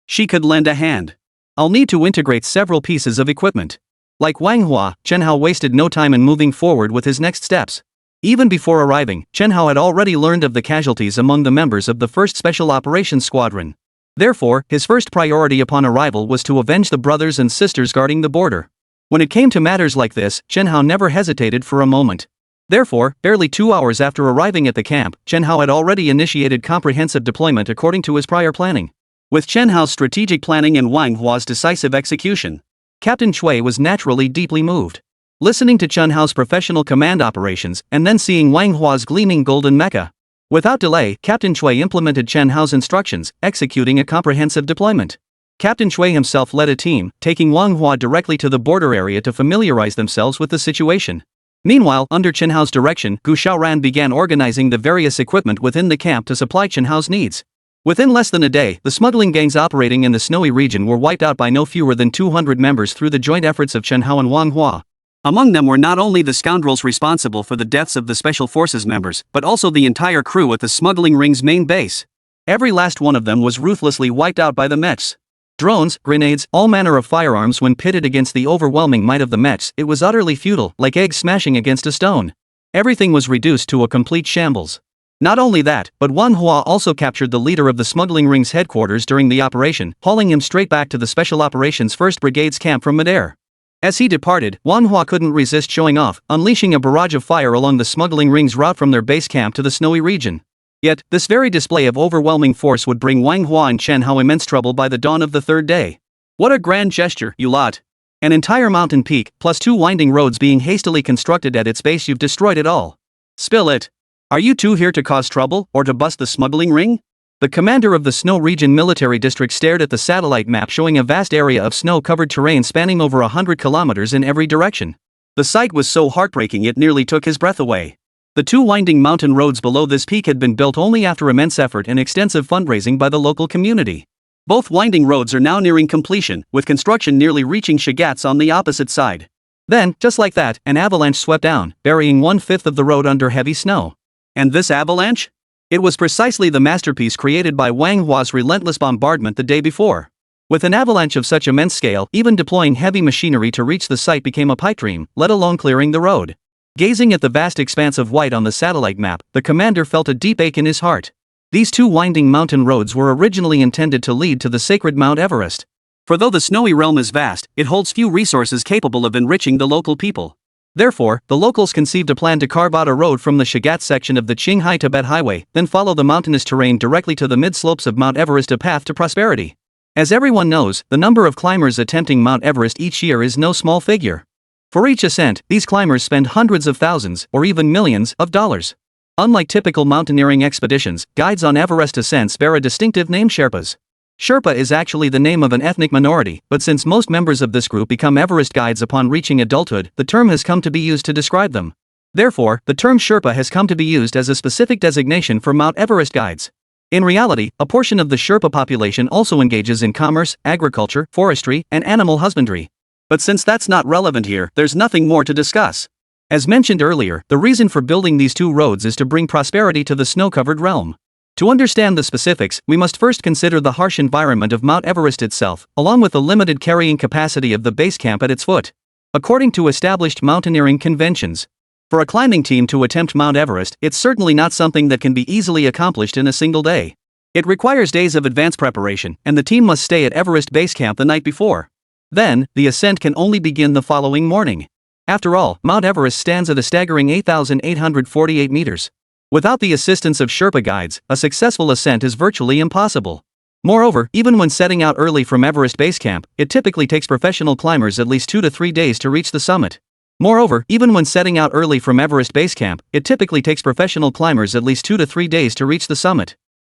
B: she could lend a hand.
A: I'll need to integrate several pieces of equipment. Like Wang Hua, Chen Hao wasted no time in moving forward with his next steps. Even before arriving, Chen Hao had already learned of the casualties among the members of the 1st Special Operations Squadron. Therefore, his first priority upon arrival was to avenge the brothers and sisters guarding the border. When it came to matters like this, Chen Hao never hesitated for a moment. Therefore, barely 2 hours after arriving at the camp, Chen Hao had already initiated comprehensive deployment according to his prior planning. With Chen Hao's strategic planning and Wang Hua's decisive execution, Captain Shui was naturally deeply moved. Listening to Chen Hao's professional command operations and then seeing Wang Hua's gleaming golden mecha. Without delay, Captain Shui implemented Chen Hao's instructions, executing a comprehensive deployment. Captain Shui himself led a team, taking Wang Hua directly to the border area to familiarize themselves with the situation. Meanwhile, under Chen Hao's direction, Gu Xiaoran began organizing the various equipment within the camp to supply Chen Hao's needs. Within less than a day, the smuggling gangs operating in the snowy region were wiped out by no fewer than 200 members through the joint efforts of Chen Hao and Wang Hua.
B: Among them were not only the scoundrels responsible for the deaths of the Special Forces members, but also the entire crew at the smuggling ring's main base. Every last one of them was ruthlessly wiped out by the mechs. Drones, grenades, all manner of firearms. When pitted against the overwhelming might of the mechs, it was utterly futile, like eggs smashing against a stone. Everything was reduced to a complete shambles. Not only that, but Wang Hua also captured the leader of the smuggling ring's headquarters during the operation, hauling him straight back to the Special Operations 1st Brigade's camp from midair. As he departed, Wang Hua couldn't resist showing off, unleashing a barrage of fire along the smuggling ring's route from their base camp to the snowy region. Yet, this very display of overwhelming force would bring Wang Hua and Chen Hao immense trouble by the dawn of the 3rd day. What a grand gesture, you lot! An entire mountain peak, plus 2 winding roads being hastily constructed at its base. You've destroyed it all. Spill it. Are you two here to cause trouble, or to bust the smuggling ring? The commander of the Snow Region Military District stared at the satellite map showing a vast area of snow-covered terrain spanning over 100 kilometers in every direction. The sight was so heartbreaking it nearly took his breath away. The 2 winding mountain roads below this peak had been built only after immense effort and extensive fundraising by the local community. Both winding roads are now nearing completion, with construction nearly reaching Shagat's on the opposite side.
A: Then, just like that, an avalanche swept down, burying 1/5 of the road under heavy snow.
B: And this avalanche? It was precisely the masterpiece created by Manhwa's relentless bombardment the day before. With an avalanche of such immense scale, even deploying heavy machinery to reach the site became a pipe dream, let alone clearing the road. Gazing at the vast expanse of white on the satellite map, the commander felt a deep ache in his heart. These two winding mountain roads were originally intended to lead to the sacred Mount Everest. For though the snowy realm is vast, it holds few resources capable of enriching the local people. Therefore, the locals conceived a plan to carve out a road from the Shagat section of the Qinghai-Tibet Highway, then follow the mountainous terrain directly to the mid-slopes of Mount Everest, a path to prosperity. As everyone knows, the number of climbers attempting Mount Everest each year is no small figure. For each ascent, these climbers spend hundreds of thousands, or even millions, of dollars. Unlike typical mountaineering expeditions, guides on Everest ascents bear a distinctive name: Sherpas. Sherpa is actually the name of an ethnic minority, but since most members of this group become Everest guides upon reaching adulthood, the term has come to be used to describe them. Therefore, the term Sherpa has come to be used as a specific designation for Mount Everest guides. In reality, a portion of the Sherpa population also engages in commerce, agriculture, forestry, and animal husbandry. But since that's not relevant here, there's nothing more to discuss. As mentioned earlier, the reason for building these two roads is to bring prosperity to the snow-covered realm. To understand the specifics, we must first consider the harsh environment of Mount Everest itself, along with the limited carrying capacity of the base camp at its foot. According to established mountaineering conventions, for a climbing team to attempt Mount Everest, it's certainly not something that can be easily accomplished in a single day. It requires days of advance preparation, and the team must stay at Everest Base Camp the night before. Then, the ascent can only begin the following morning. After all, Mount Everest stands at a staggering 8,848 meters. Without the assistance of Sherpa guides, a successful ascent is virtually impossible. Moreover, even when setting out early from Everest Base Camp, it typically takes professional climbers at least 2 to 3 days to reach the summit.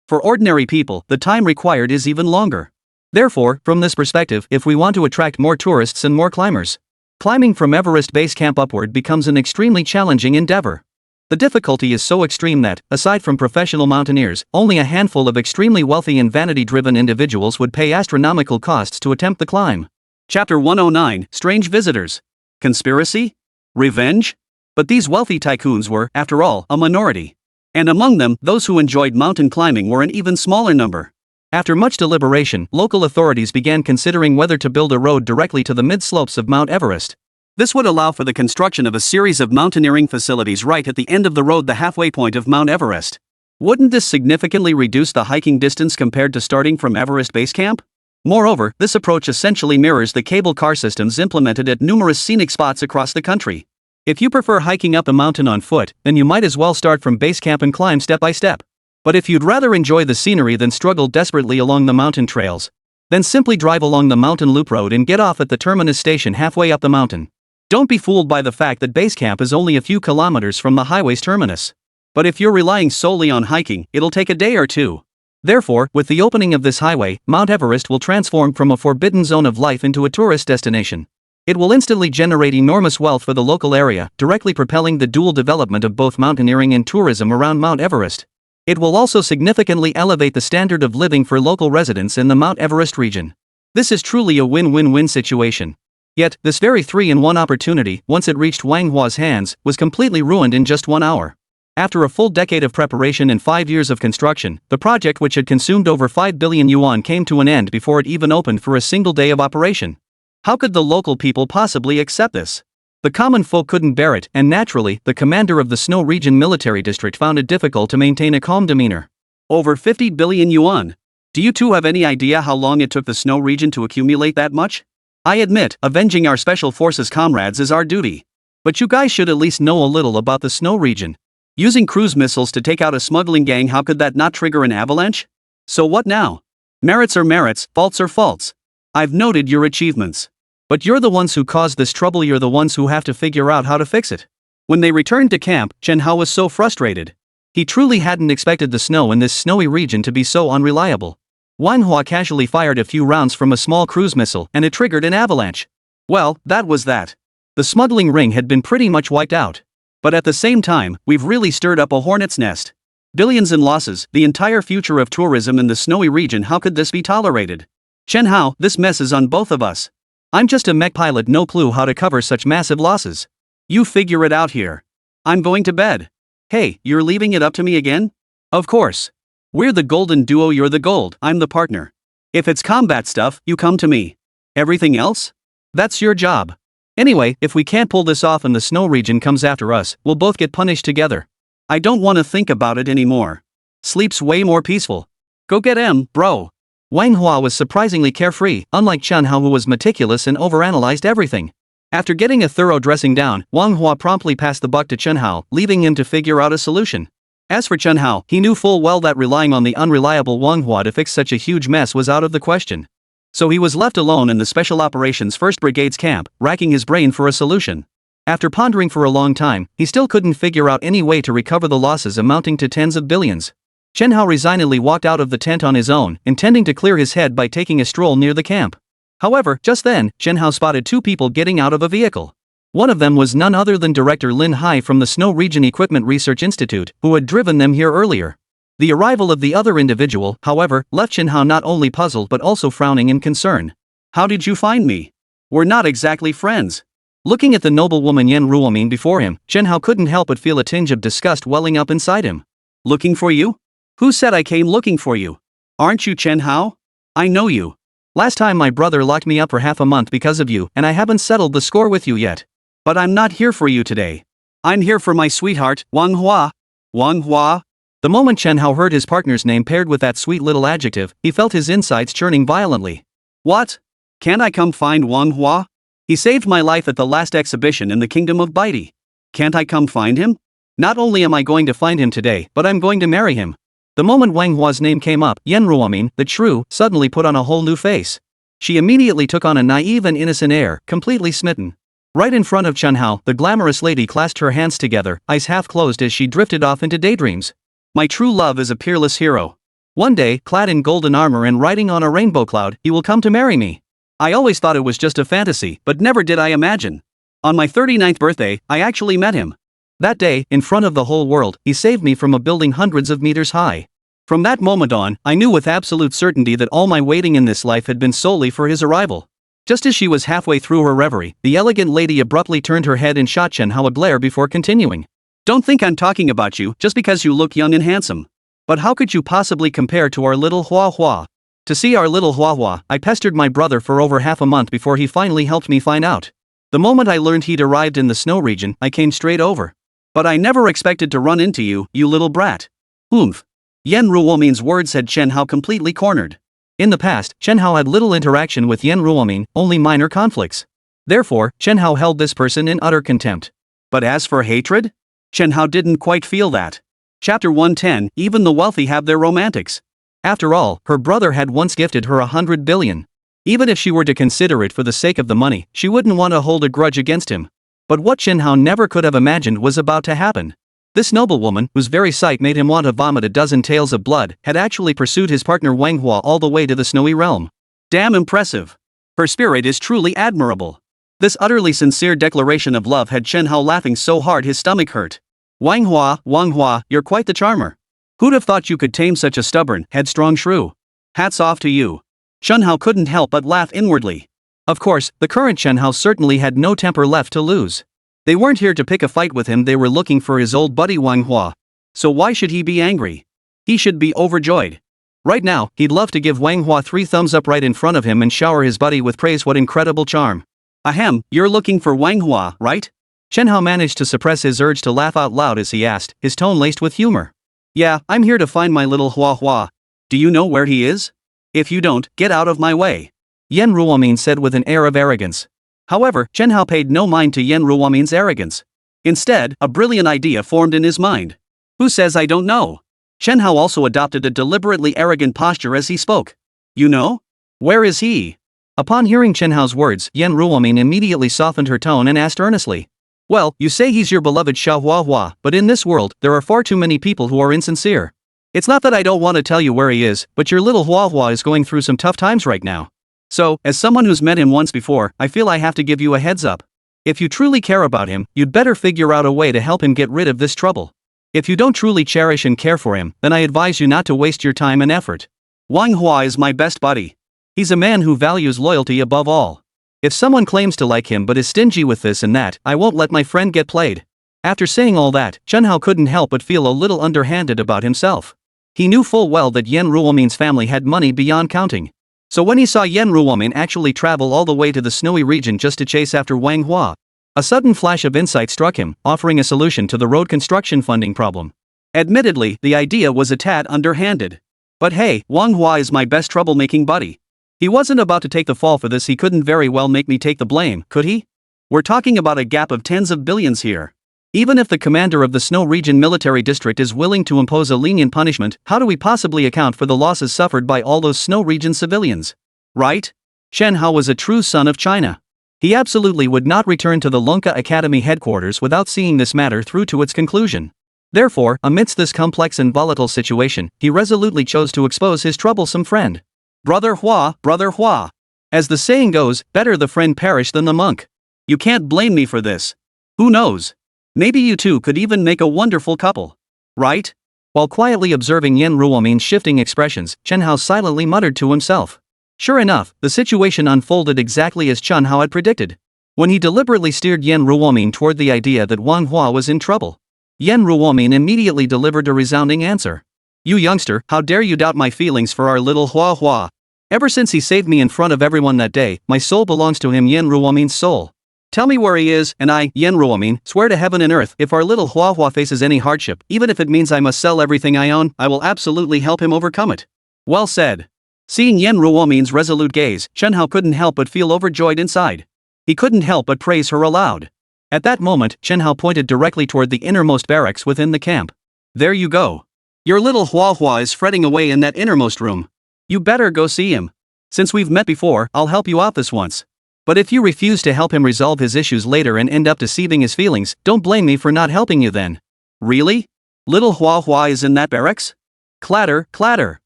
B: For ordinary people, the time required is even longer. Therefore, from this perspective, if we want to attract more tourists and more climbers, climbing from Everest Base Camp upward becomes an extremely challenging endeavor. The difficulty is so extreme that, aside from professional mountaineers, only a handful of extremely wealthy and vanity-driven individuals would pay astronomical costs to attempt the climb. Chapter 109: Strange Visitors. Conspiracy? Revenge? But these wealthy tycoons were, after all, a minority. And among them, those who enjoyed mountain climbing were an even smaller number. After much deliberation, local authorities began considering whether to build a road directly to the mid-slopes of Mount Everest. This would allow for the construction of a series of mountaineering facilities right at the end of the road, the halfway point of Mount Everest. Wouldn't this significantly reduce the hiking distance compared to starting from Everest Base Camp? Moreover, this approach essentially mirrors the cable car systems implemented at numerous scenic spots across the country. If you prefer hiking up a mountain on foot, then you might as well start from base camp and climb step by step. But if you'd rather enjoy the scenery than struggle desperately along the mountain trails, then simply drive along the mountain loop road and get off at the terminus station halfway up the mountain. Don't be fooled by the fact that base camp is only a few kilometers from the highway's terminus. But if you're relying solely on hiking, it'll take a day or two. Therefore, with the opening of this highway, Mount Everest will transform from a forbidden zone of life into a tourist destination. It will instantly generate enormous wealth for the local area, directly propelling the dual development of both mountaineering and tourism around Mount Everest. It will also significantly elevate the standard of living for local residents in the Mount Everest region. This is truly a win-win-win situation. Yet, this very 3-in-1 opportunity, once it reached Wang Hua's hands, was completely ruined in just 1 hour. After a full decade of preparation and 5 years of construction, the project, which had consumed over 5 billion yuan, came to an end before it even opened for a single day of operation. How could the local people possibly accept this? The common folk couldn't bear it, and naturally, the commander of the Snow Region Military District found it difficult to maintain a calm demeanor. Over 50 billion yuan. Do you two have any idea how long it took the Snow Region to accumulate that much? I admit, avenging our Special Forces comrades is our duty. But you guys should at least know a little about the Snow Region. Using cruise missiles to take out a smuggling gang, how could that not trigger an avalanche? So what now? Merits are merits, faults are faults. I've noted your achievements. But you're the ones who caused this trouble, you're the ones who have to figure out how to fix it. When they returned to camp, Chen Hao was so frustrated. He truly hadn't expected the snow in this snowy region to be so unreliable. Manhwa casually fired a few rounds from a small cruise missile and it triggered an avalanche. Well, that was that. The smuggling ring had been pretty much wiped out. But at the same time, we've really stirred up a hornet's nest. Billions in losses, the entire future of tourism in the snowy region, how could this be tolerated? Chen Hao, this mess is on both of us. I'm just a mech pilot, no clue how to cover such massive losses. You figure it out here. I'm going to bed. Hey, you're leaving it up to me again? Of course. We're the golden duo, you're the gold, I'm the partner. If it's combat stuff, you come to me. Everything else? That's your job. Anyway, if we can't pull this off and the snow region comes after us, we'll both get punished together. I don't want to think about it anymore. Sleep's way more peaceful. Go get him, bro.
A: Wang Hua was surprisingly carefree, unlike Chen Hao, who was meticulous and overanalyzed everything. After getting a thorough dressing down, Wang Hua promptly passed the buck to Chen Hao, leaving him to figure out a solution. As for Chen Hao, he knew full well that relying on the unreliable Wang Hua to fix such a huge mess was out of the question. So he was left alone in the Special Operations 1st Brigade's camp, racking his brain for a solution. After pondering for a long time, he still couldn't figure out any way to recover the losses amounting to tens of billions. Chen Hao resignedly walked out of the tent on his own, intending to clear his head by taking a stroll near the camp. However, just then, Chen Hao spotted two people getting out of a vehicle. One of them was none other than Director Lin Hai from the Snow Region Equipment Research Institute, who had driven them here earlier. The arrival of the other individual, however, left Chen Hao not only puzzled but also frowning in concern. How did you find me? We're not exactly friends. Looking at the noblewoman Yan Ruomin before him, Chen Hao couldn't help but feel a tinge of disgust welling up inside him. Looking for you? Who said I came looking for you? Aren't you Chen Hao? I know you. Last time my brother locked me up for half a month because of you, and I haven't settled the score with you yet. But I'm not here for you today. I'm here for my sweetheart, Wang Hua. Wang Hua? The moment Chen Hao heard his partner's name paired with that sweet little adjective, he felt his insides churning violently. What? Can't I come find Wang Hua? He saved my life at the last exhibition in the Kingdom of Baidi. Can't I come find him? Not only am I going to find him today, but I'm going to marry him. The moment Wang Hua's name came up, Yan Ruomin, the shrew, suddenly put on a whole new face. She immediately took on a naive and innocent air, completely smitten. Right in front of Chen Hao, the glamorous lady clasped her hands together, eyes half closed as she drifted off into daydreams. My true love is a peerless hero. One day, clad in golden armor and riding on a rainbow cloud, he will come to marry me. I always thought it was just a fantasy, but never did I imagine. On my 39th birthday, I actually met him. That day, in front of the whole world, he saved me from a building hundreds of meters high. From that moment on, I knew with absolute certainty that all my waiting in this life had been solely for his arrival. Just as she was halfway through her reverie, the elegant lady abruptly turned her head and shot Chen Hao a glare before continuing. Don't think I'm talking about you just because you look young and handsome. But how could you possibly compare to our little Hua Hua? To see our little Hua Hua, I pestered my brother for over half a month before he finally helped me find out. The moment I learned he'd arrived in the snow region, I came straight over. But I never expected to run into you, you little brat. Oomph. Yan Ruomin's words had Chen Hao completely cornered. In the past, Chen Hao had little interaction with Yan Ruomin, only minor conflicts. Therefore, Chen Hao held this person in utter contempt. But as for hatred? Chen Hao didn't quite feel that. Chapter 110, even the wealthy have their romantics. After all, her brother had once gifted her 100 billion. Even if she were to consider it for the sake of the money, she wouldn't want to hold a grudge against him. But what Chen Hao never could have imagined was about to happen. This noblewoman, whose very sight made him want to vomit a dozen tales of blood, had actually pursued his partner Wang Hua all the way to the snowy realm. Damn impressive. Her spirit is truly admirable. This utterly sincere declaration of love had Chen Hao laughing so hard his stomach hurt. Wang Hua, you're quite the charmer. Who'd have thought you could tame such a stubborn, headstrong shrew? Hats off to you. Chen Hao couldn't help but laugh inwardly. Of course, the current Chen Hao certainly had no temper left to lose. They weren't here to pick a fight with him, they were looking for his old buddy Wang Hua. So why should he be angry? He should be overjoyed. Right now, he'd love to give Wang Hua 3 thumbs up right in front of him and shower his buddy with praise. What incredible charm. Ahem, you're looking for Wang Hua, right? Chen Hao managed to suppress his urge to laugh out loud as he asked, his tone laced with humor. Yeah, I'm here to find my little Hua Hua. Do you know where he is? If you don't, get out of my way. Yan Ruomin said with an air of arrogance. However, Chen Hao paid no mind to Yan Ruomin's arrogance. Instead, a brilliant idea formed in his mind. Who says I don't know? Chen Hao also adopted a deliberately arrogant posture as he spoke. You know? Where is he? Upon hearing Chen Hao's words, Yan Ruomin immediately softened her tone and asked earnestly. Well, you say he's your beloved Sha Hua Hua, but in this world, there are far too many people who are insincere. It's not that I don't want to tell you where he is, but your little Hua Hua is going through some tough times right now. So, as someone who's met him once before, I feel I have to give you a heads up. If you truly care about him, you'd better figure out a way to help him get rid of this trouble. If you don't truly cherish and care for him, then I advise you not to waste your time and effort. Wang Hua is my best buddy. He's a man who values loyalty above all. If someone claims to like him but is stingy with this and that, I won't let my friend get played. After saying all that, Chen Hao couldn't help but feel a little underhanded about himself. He knew full well that Yan Ruomin's family had money beyond counting. So when he saw Yan Ruomin actually travel all the way to the snowy region just to chase after Wang Hua, a sudden flash of insight struck him, offering a solution to the road construction funding problem. Admittedly, the idea was a tad underhanded. But hey, Wang Hua is my best troublemaking buddy. He wasn't about to take the fall for this. He couldn't very well make me take the blame, could he? We're talking about a gap of tens of billions here. Even if the commander of the Snow Region Military District is willing to impose a lenient punishment, how do we possibly account for the losses suffered by all those Snow Region civilians? Right? Chen Hao was a true son of China. He absolutely would not return to the Lunka Academy headquarters without seeing this matter through to its conclusion. Therefore, amidst this complex and volatile situation, he resolutely chose to expose his troublesome friend. Brother Hua, Brother Hua. As the saying goes, better the friend perish than the monk. You can't blame me for this. Who knows? Maybe you two could even make a wonderful couple. Right? While quietly observing Yan Ruomin's shifting expressions, Chen Hao silently muttered to himself. Sure enough, the situation unfolded exactly as Chen Hao had predicted. When he deliberately steered Yan Ruomin toward the idea that Wang Hua was in trouble, Yan Ruomin immediately delivered a resounding answer. You youngster, how dare you doubt my feelings for our little Hua Hua? Ever since he saved me in front of everyone that day, my soul belongs to him. Yan Ruomin's soul. Tell me where he is, and I, Yan Ruomin, swear to heaven and earth, if our little Hua Hua faces any hardship, even if it means I must sell everything I own, I will absolutely help him overcome it. Well said. Seeing Yan Ruomin's resolute gaze, Chen Hao couldn't help but feel overjoyed inside. He couldn't help but praise her aloud. At that moment, Chen Hao pointed directly toward the innermost barracks within the camp. There you go. Your little Hua Hua is fretting away in that innermost room. You better go see him. Since we've met before, I'll help you out this once. But if you refuse to help him resolve his issues later and end up deceiving his feelings, don't blame me for not helping you then. Really? Little Hua Hua is in that barracks? Clatter, clatter.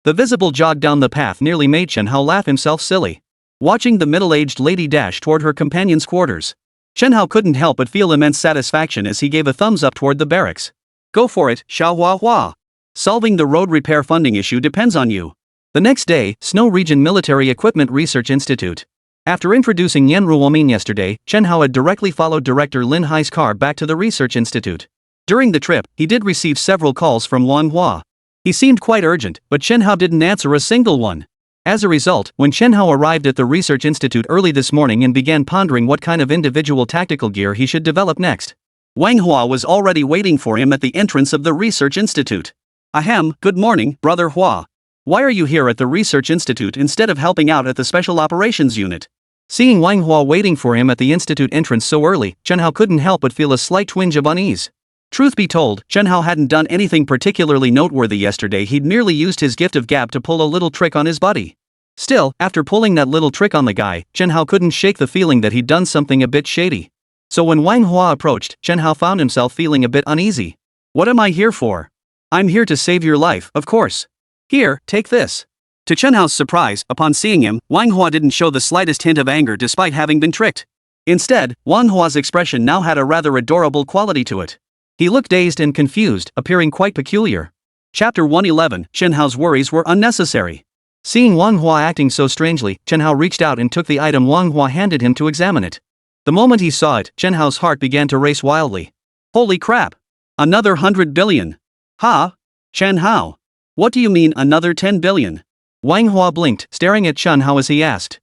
A: The visible jog down the path nearly made Chen Hao laugh himself silly. Watching the middle-aged lady dash toward her companion's quarters, Chen Hao couldn't help but feel immense satisfaction as he gave a thumbs up toward the barracks. Go for it, Xiao Hua Hua. Solving the road repair funding issue depends on you. The next day, Snow Region Military Equipment Research Institute. After introducing Yan Ruomin yesterday, Chen Hao had directly followed Director Lin Hai's car back to the research institute. During the trip, he did receive several calls from Wang Hua. He seemed quite urgent, but Chen Hao didn't answer a single one. As a result, when Chen Hao arrived at the research institute early this morning and began pondering what kind of individual tactical gear he should develop next, Wang Hua was already waiting for him at the entrance of the research institute. Ahem, good morning, Brother Hua. Why are you here at the research institute instead of helping out at the special operations unit? Seeing Wang Hua waiting for him at the institute entrance so early, Chen Hao couldn't help but feel a slight twinge of unease. Truth be told, Chen Hao hadn't done anything particularly noteworthy yesterday. He'd merely used his gift of gab to pull a little trick on his buddy. Still, after pulling that little trick on the guy, Chen Hao couldn't shake the feeling that he'd done something a bit shady. So when Wang Hua approached, Chen Hao found himself feeling a bit uneasy. What am I here for? I'm here to save your life, of course. Here, take this. To Chen Hao's surprise, upon seeing him, Wang Hua didn't show the slightest hint of anger despite having been tricked. Instead, Wang Hua's expression now had a rather adorable quality to it. He looked dazed and confused, appearing quite peculiar. Chapter 111, Chen Hao's worries were unnecessary. Seeing Wang Hua acting so strangely, Chen Hao reached out and took the item Wang Hua handed him to examine it. The moment he saw it, Chen Hao's heart began to race wildly. Holy crap! Another 100 billion! Ha? Chen Hao? What do you mean another 10 billion? Wang Hua blinked, staring at Chen Hao as he asked.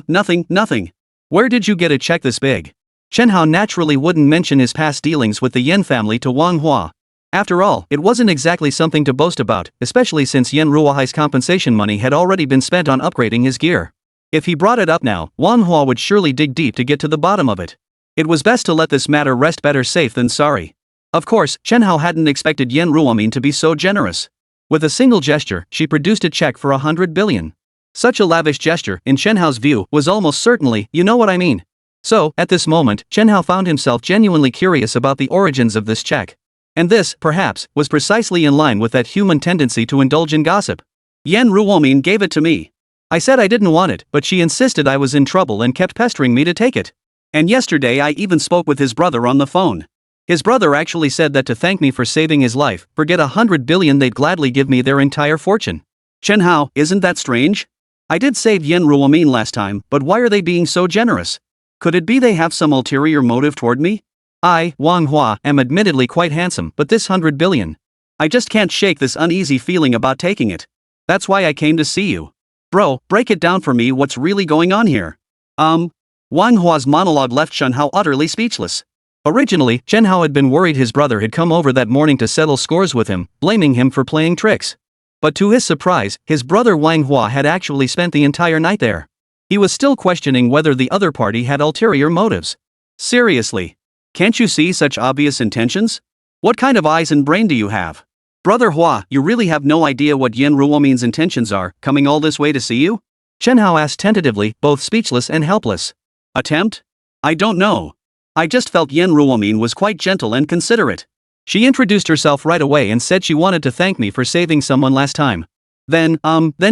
A: Nothing. Where did you get a check this big? Chen Hao naturally wouldn't mention his past dealings with the Yan family to Wang Hua. After all, it wasn't exactly something to boast about, especially since Yan Ruohai's compensation money had already been spent on upgrading his gear. If he brought it up now, Wang Hua would surely dig deep to get to the bottom of it. It was best to let this matter rest, better safe than sorry. Of course, Chen Hao hadn't expected Yan Ruomin to be so generous. With a single gesture, she produced a check for 100 billion. Such a lavish gesture, in Chen Hao's view, was almost certainly, you know what I mean. So, at this moment, Chen Hao found himself genuinely curious about the origins of this check. And this, perhaps, was precisely in line with that human tendency to indulge in gossip. Yan Ruomin gave it to me. I said I didn't want it, but she insisted I was in trouble and kept pestering me to take it. And yesterday I even spoke with his brother on the phone. His brother actually said that to thank me for saving his life, forget 100 billion, they'd gladly give me their entire fortune. Chen Hao, isn't that strange?
B: I did save Yen Ruomin last time, but why are they being so generous? Could it be they have some ulterior motive toward me? I, Wang Hua, am admittedly quite handsome, but this 100 billion. I just can't shake this uneasy feeling about taking it. That's why I came to see you. Bro, break it down for me, what's really going on here? Wang Hua's monologue left Shen Hao utterly speechless.
A: Originally, Chen Hao had been worried his brother had come over that morning to settle scores with him, blaming him for playing tricks. But to his surprise, his brother Wang Hua had actually spent the entire night there. He was still questioning whether the other party had ulterior motives.
B: Seriously? Can't you see such obvious intentions? What kind of eyes and brain do you have? Brother Hua, you really have no idea what Yen Ruomin's intentions are, coming all this way to see you?
A: Chen Hao asked tentatively, both speechless and helpless.
B: Attempt? I don't know. I just felt Yen Ruomin was quite gentle and considerate.
A: She introduced herself right away and said she wanted to thank me for saving someone last time. Then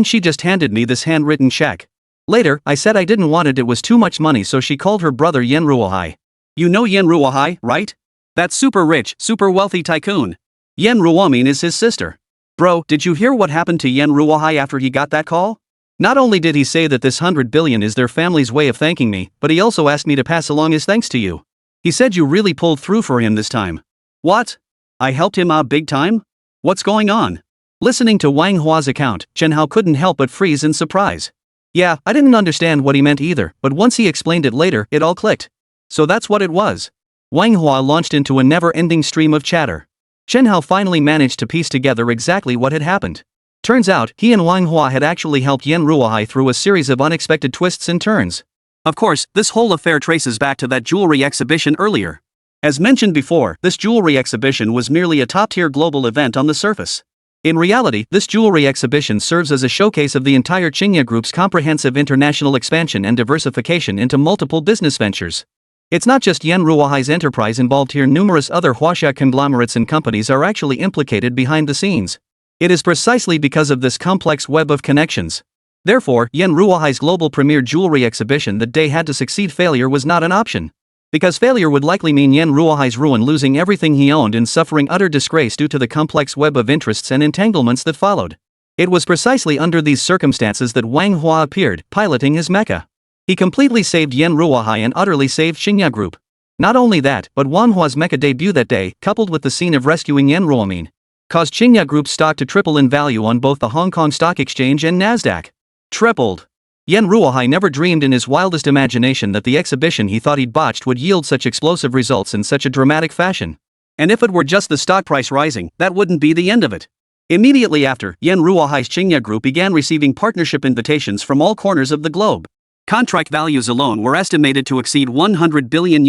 A: she just handed me this handwritten check. Later, I said I didn't want it was too much money, so she called her brother Yen Ruohai.
B: You know Yen Ruohai, right? That super rich, super wealthy tycoon. Yen Ruomin is his sister. Bro, did you hear what happened to Yen Ruohai after he got that call?
A: Not only did he say that this 100 billion is their family's way of thanking me, but he also asked me to pass along his thanks to you. He said you really pulled through for him this time.
B: What? I helped him out big time? What's going on?
A: Listening to Wang Hua's account, Chen Hao couldn't help but freeze in surprise. Yeah, I didn't understand what he meant either, but once he explained it later, it all clicked. So that's what it was. Wang Hua launched into a never-ending stream of chatter. Chen Hao finally managed to piece together exactly what had happened. Turns out, he and Wang Hua had actually helped Yen Ruohai through a series of unexpected twists and turns.
B: Of course, this whole affair traces back to that jewelry exhibition earlier. As mentioned before, this jewelry exhibition was merely a top-tier global event on the surface. In reality, this jewelry exhibition serves as a showcase of the entire Qingya Group's comprehensive international expansion and diversification into multiple business ventures. It's not just Yen Ruohai's enterprise involved here, numerous other Huaxia conglomerates and companies are actually implicated behind the scenes. It is precisely because of this complex web of connections. Therefore, Yen Ruohai's global premier jewelry exhibition that day had to succeed. Failure was not an option. Because failure would likely mean Yen Ruohai's ruin, losing everything he owned and suffering utter disgrace due to the complex web of interests and entanglements that followed. It was precisely under these circumstances that Wang Hua appeared, piloting his mecha. He completely saved Yen Ruohai and utterly saved Qingya Group. Not only that, but Wang Hua's mecha debut that day, coupled with the scene of rescuing Yen Ruomin, caused Qingya Group's stock to triple in value on both the Hong Kong Stock Exchange and Nasdaq. Tripled. Yen Ruohai never dreamed in his wildest imagination that the exhibition he thought he'd botched would yield such explosive results in such a dramatic fashion. And if it were just the stock price rising, that wouldn't be the end of it. Immediately after, Yen Ruohai's Qingya Group began receiving partnership invitations from all corners of the globe. Contract values alone were estimated to exceed $100 billion.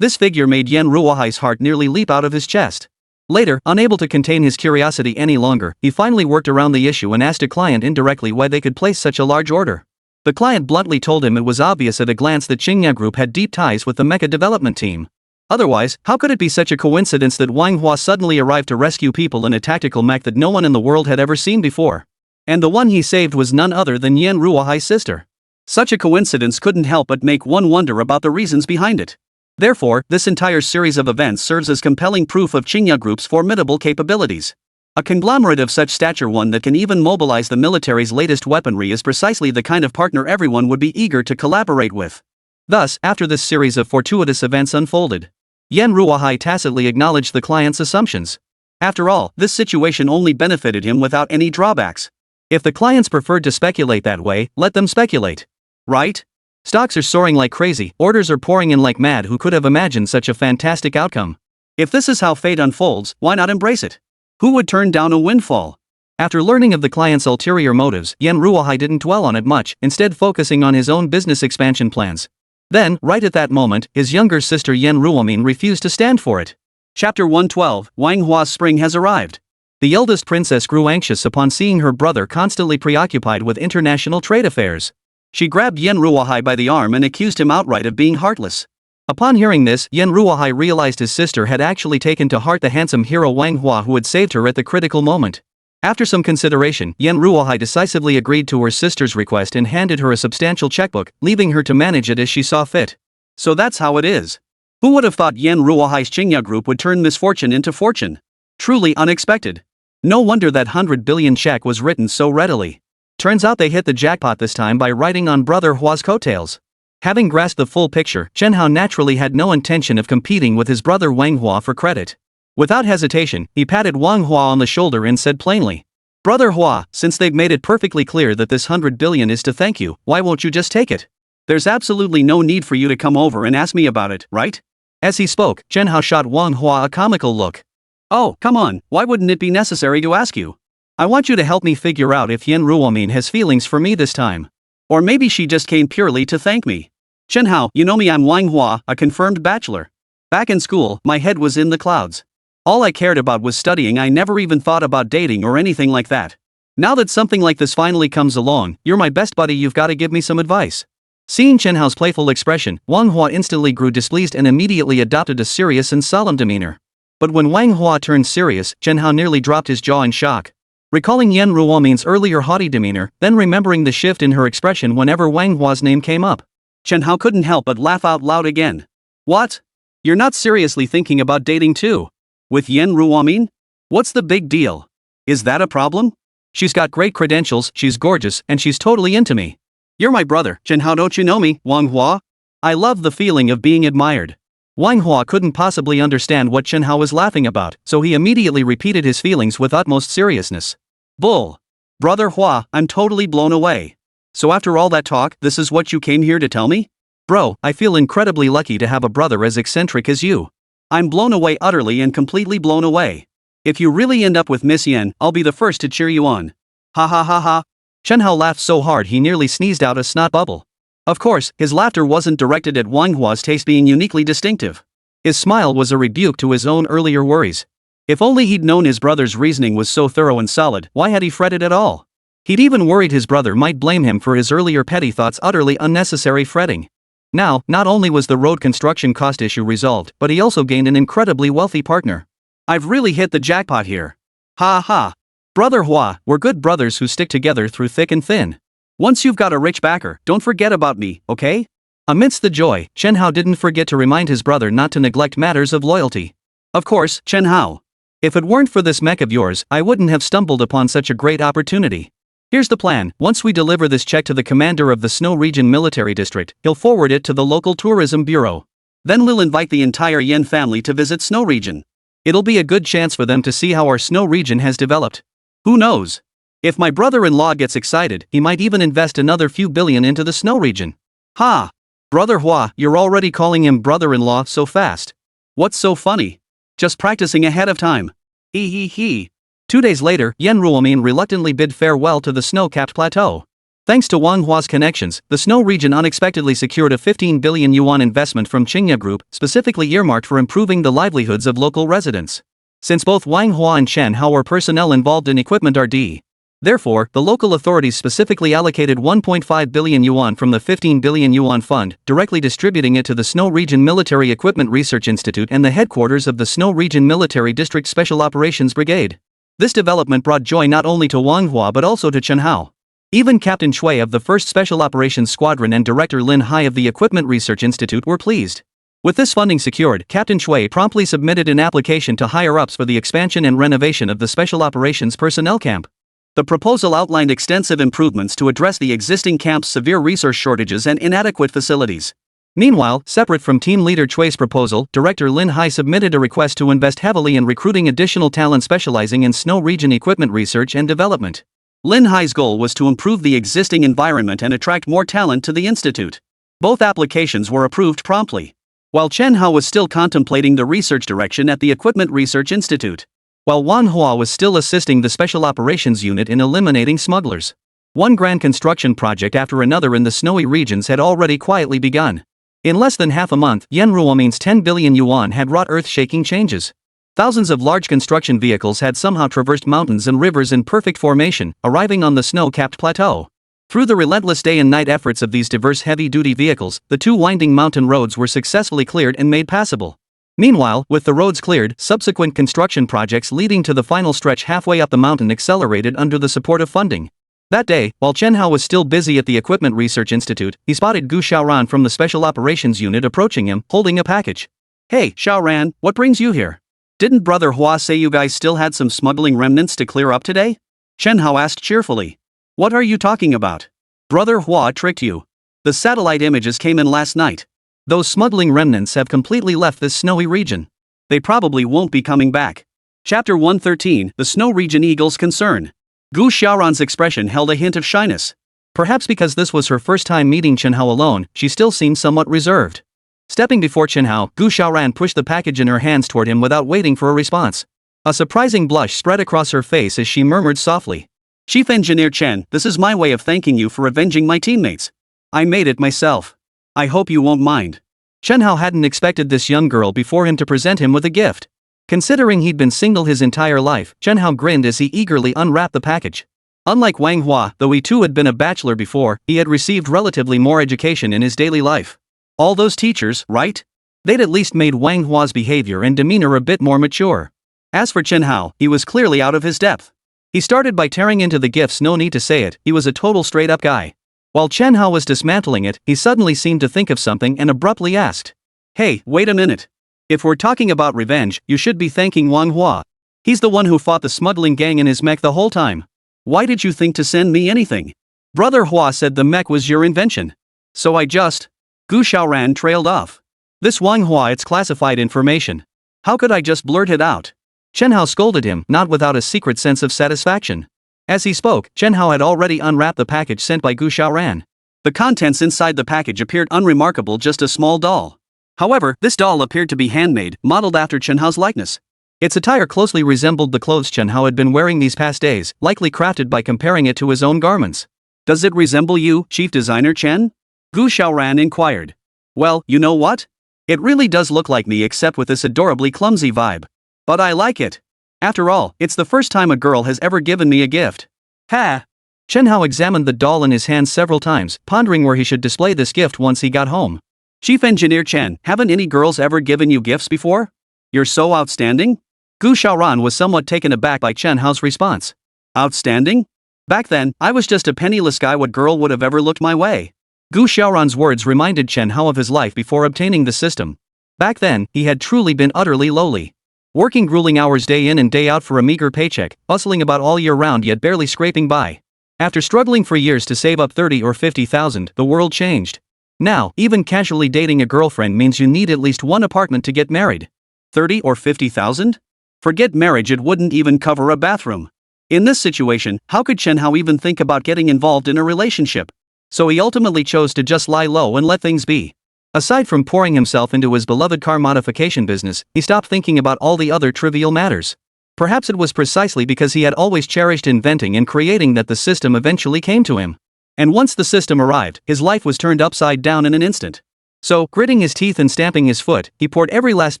B: This figure made Yen Ruohai's heart nearly leap out of his chest. Later, unable to contain his curiosity any longer, he finally worked around the issue and asked a client indirectly why they could place such a large order. The client bluntly told him it was obvious at a glance that Qingya Group had deep ties with the mecha development team. Otherwise, how could it be such a coincidence that Wang Hua suddenly arrived to rescue people in a tactical mech that no one in the world had ever seen before? And the one he saved was none other than Yen Ruohai's sister. Such a coincidence couldn't help but make one wonder about the reasons behind it. Therefore, this entire series of events serves as compelling proof of Qingya Group's formidable capabilities. A conglomerate of such stature, one that can even mobilize the military's latest weaponry, is precisely the kind of partner everyone would be eager to collaborate with. Thus, after this series of fortuitous events unfolded, Yen Ruohai tacitly acknowledged the client's assumptions. After all, this situation only benefited him without any drawbacks. If the clients preferred to speculate that way, let them speculate. Right? Stocks are soaring like crazy, orders are pouring in like mad. Who could have imagined such a fantastic outcome? If this is how fate unfolds, why not embrace it? Who would turn down a windfall? After learning of the client's ulterior motives, Yen Ruohai didn't dwell on it much, instead focusing on his own business expansion plans. Then, right at that moment, his younger sister Yen Ruomin refused to stand for it. Chapter 112, Wang Hua's spring has arrived. The eldest princess grew anxious upon seeing her brother constantly preoccupied with international trade affairs. She grabbed Yen Ruohai by the arm and accused him outright of being heartless. Upon hearing this, Yen Ruohai realized his sister had actually taken to heart the handsome hero Wang Hua, who had saved her at the critical moment. After some consideration, Yen Ruohai decisively agreed to her sister's request and handed her a substantial checkbook, leaving her to manage it as she saw fit. So that's how it is. Who would have thought Yen Ruohai's Qingya Group would turn misfortune into fortune? Truly unexpected. No wonder that 100 billion check was written so readily.
A: Turns out they hit the jackpot this time by riding on brother Hua's coattails. Having grasped the full picture, Chen Hao naturally had no intention of competing with his brother Wang Hua for credit. Without hesitation, he patted Wang Hua on the shoulder and said plainly, "Brother Hua, since they've made it perfectly clear that this 100 billion is to thank you, why won't you just take it? There's absolutely no need for you to come over and ask me about it, right?" As he spoke, Chen Hao shot Wang Hua a comical look. "Oh, come on, why wouldn't it be necessary to ask you? I want you to help me figure out if Yan Ruomin has feelings for me this time. Or maybe she just came purely to thank me. Chen Hao, you know me, I'm Wang Hua, a confirmed bachelor. Back in school, my head was in the clouds. All I cared about was studying, I never even thought about dating or anything like that. Now that something like this finally comes along, you're my best buddy, you've got to give me some advice." Seeing Chen Hao's playful expression, Wang Hua instantly grew displeased and immediately adopted a serious and solemn demeanor. But when Wang Hua turned serious, Chen Hao nearly dropped his jaw in shock. Recalling Yan Ruomin's earlier haughty demeanor, then remembering the shift in her expression whenever Wang Hua's name came up, Chen Hao couldn't help but laugh out loud again. "What? You're not seriously thinking about dating too? With Yan Ruomin? What's the big deal? Is that a problem? She's got great credentials, she's gorgeous, and she's totally into me. You're my brother, Chen Hao, don't you know me, Wang Hua? I love the feeling of being admired." Wang Hua couldn't possibly understand what Chen Hao was laughing about, so he immediately repeated his feelings with utmost seriousness. "Bull. Brother Hua, I'm totally blown away. So after all that talk, this is what you came here to tell me? Bro, I feel incredibly lucky to have a brother as eccentric as you. I'm blown away, utterly and completely blown away. If you really end up with Miss Yan, I'll be the first to cheer you on. Ha ha ha ha." Chen Hao laughed so hard he nearly sneezed out a snot bubble. Of course, his laughter wasn't directed at Wang Hua's taste being uniquely distinctive. His smile was a rebuke to his own earlier worries. If only he'd known his brother's reasoning was so thorough and solid, why had he fretted at all? He'd even worried his brother might blame him for his earlier petty thoughts, utterly unnecessary fretting. Now, not only was the road construction cost issue resolved, but he also gained an incredibly wealthy partner. "I've really hit the jackpot here. Ha ha. Brother Hua, we're good brothers who stick together through thick and thin. Once you've got a rich backer, don't forget about me, okay?" Amidst the joy, Chen Hao didn't forget to remind his brother not to neglect matters of loyalty. "Of course, Chen Hao. If it weren't for this mech of yours, I wouldn't have stumbled upon such a great opportunity. Here's the plan: once we deliver this check to the commander of the Snow Region Military District, he'll forward it to the local tourism bureau. Then we'll invite the entire Yen family to visit Snow Region. It'll be a good chance for them to see how our Snow Region has developed. Who knows? If my brother-in-law gets excited, he might even invest another few billion into the Snow Region." "Ha! Brother Hua, you're already calling him brother-in-law so fast. What's so funny? Just practicing ahead of time. Hee hee hee." 2 days later, Yan Ruomin reluctantly bid farewell to the snow-capped plateau. Thanks to Wang Hua's connections, the Snow Region unexpectedly secured a 15 billion yuan investment from Qingya Group, specifically earmarked for improving the livelihoods of local residents. Since both Wang Hua and Chen Hao were personnel involved in equipment R&D, therefore, the local authorities specifically allocated 1.5 billion yuan from the 15 billion yuan fund, directly distributing it to the Snow Region Military Equipment Research Institute and the headquarters of the Snow Region Military District Special Operations Brigade. This development brought joy not only to Wang Hua but also to Chen Hao. Even Captain Chui of the 1st Special Operations Squadron and Director Lin Hai of the Equipment Research Institute were pleased. With this funding secured, Captain Chui promptly submitted an application to higher-ups for the expansion and renovation of the Special Operations Personnel Camp. The proposal outlined extensive improvements to address the existing camp's severe resource shortages and inadequate facilities. Meanwhile, separate from Team Leader Chui's proposal, Director Lin Hai submitted a request to invest heavily in recruiting additional talent specializing in Snow Region equipment research and development. Lin Hai's goal was to improve the existing environment and attract more talent to the institute. Both applications were approved promptly. While Chen Hao was still contemplating the research direction at the Equipment Research Institute. While Wang Hua was still assisting the Special Operations Unit in eliminating smugglers. One grand construction project after another in the snowy regions had already quietly begun. In less than half a month, Yan Ruomin's 10 billion yuan had wrought earth-shaking changes. Thousands of large construction vehicles had somehow traversed mountains and rivers in perfect formation, arriving on the snow-capped plateau. Through the relentless day and night efforts of these diverse heavy-duty vehicles, the 2 winding mountain roads were successfully cleared and made passable. Meanwhile, with the roads cleared, subsequent construction projects leading to the final stretch halfway up the mountain accelerated under the support of funding. That day, while Chen Hao was still busy at the Equipment Research Institute, he spotted Gu Xiaoran from the Special Operations Unit approaching him, holding a package. "Hey, Xiaoran, what brings you here? Didn't Brother Hua say you guys still had some smuggling remnants to clear up today?" Chen Hao asked cheerfully.
B: What are you talking about? Brother Hua tricked you. The satellite images came in last night.
A: Those smuggling remnants have completely left this snowy region.
B: They probably won't be coming back. Chapter 113, The Snow Region Eagle's Concern. Gu Xiaoran's expression held a hint of shyness.
A: Perhaps because this was her first time meeting Chen Hao alone, she still seemed somewhat reserved. Stepping before Chen Hao, Gu Xiaoran pushed the package in her hands toward him without waiting for a response. A surprising blush spread across her face as she murmured softly.
B: Chief Engineer Chen, this is my way of thanking you for avenging my teammates. I made it myself. I hope you won't mind.
A: Chen Hao hadn't expected this young girl before him to present him with a gift. Considering he'd been single his entire life, Chen Hao grinned as he eagerly unwrapped the package. Unlike Wang Hua, though he too had been a bachelor before, he had received relatively more education in his daily life. All those teachers, right? They'd at least made Wang Hua's behavior and demeanor a bit more mature. As for Chen Hao, he was clearly out of his depth. He started by tearing into the gifts, no need to say it, he was a total straight-up guy. While Chen Hao was dismantling it, he suddenly seemed to think of something and abruptly asked.
B: Hey, wait a minute. If we're talking about revenge, you should be thanking Wang Hua. He's the one who fought the smuggling gang in his mech the whole time. Why did you think to send me anything? Brother Hua said the mech was your invention. So I just... Gu Xiaoran trailed off. This Wang Hua, it's classified information. How could I just blurt it out?
A: Chen Hao scolded him, not without a secret sense of satisfaction. As he spoke, Chen Hao had already unwrapped the package sent by Gu Xiaoran.
B: The contents inside the package appeared unremarkable, just a small doll. However, this doll appeared to be handmade, modeled after Chen Hao's likeness.
A: Its attire closely resembled the clothes Chen Hao had been wearing these past days, likely crafted by comparing it to his own garments.
B: Does it resemble you, Chief Designer Chen? Gu Xiaoran inquired. Well, you know what? It really does look like me, except with this adorably clumsy vibe. But I like it. After all, it's the first time a girl has ever given me a gift. Ha!
A: Chen Hao examined the doll in his hands several times, pondering where he should display this gift once he got home.
B: Chief Engineer Chen, haven't any girls ever given you gifts before? You're so outstanding? Gu Xiaoran was somewhat taken aback by Chen Hao's response. Outstanding? Back then, I was just a penniless guy. What girl would have ever looked my way?
A: Gu Xiaoran's words reminded Chen Hao of his life before obtaining the system. Back then, he had truly been utterly lowly. Working grueling hours day in and day out for a meager paycheck, bustling about all year round yet barely scraping by. After struggling for years to save up 30 or 50,000, the world changed. Now, even casually dating a girlfriend means you need at least one apartment to get married.
B: 30 or 50,000? Forget marriage, it wouldn't even cover a bathroom. In this situation, how could Chen Hao even think about getting involved in a relationship? So he ultimately chose to just lie low and let things be. Aside from pouring himself into his beloved car modification business, he stopped thinking about all the other trivial matters. Perhaps it was precisely because he had always cherished inventing and creating that the system eventually came to him. And once the system arrived, his life was turned upside down in an instant. So, gritting his teeth and stamping his foot, he poured every last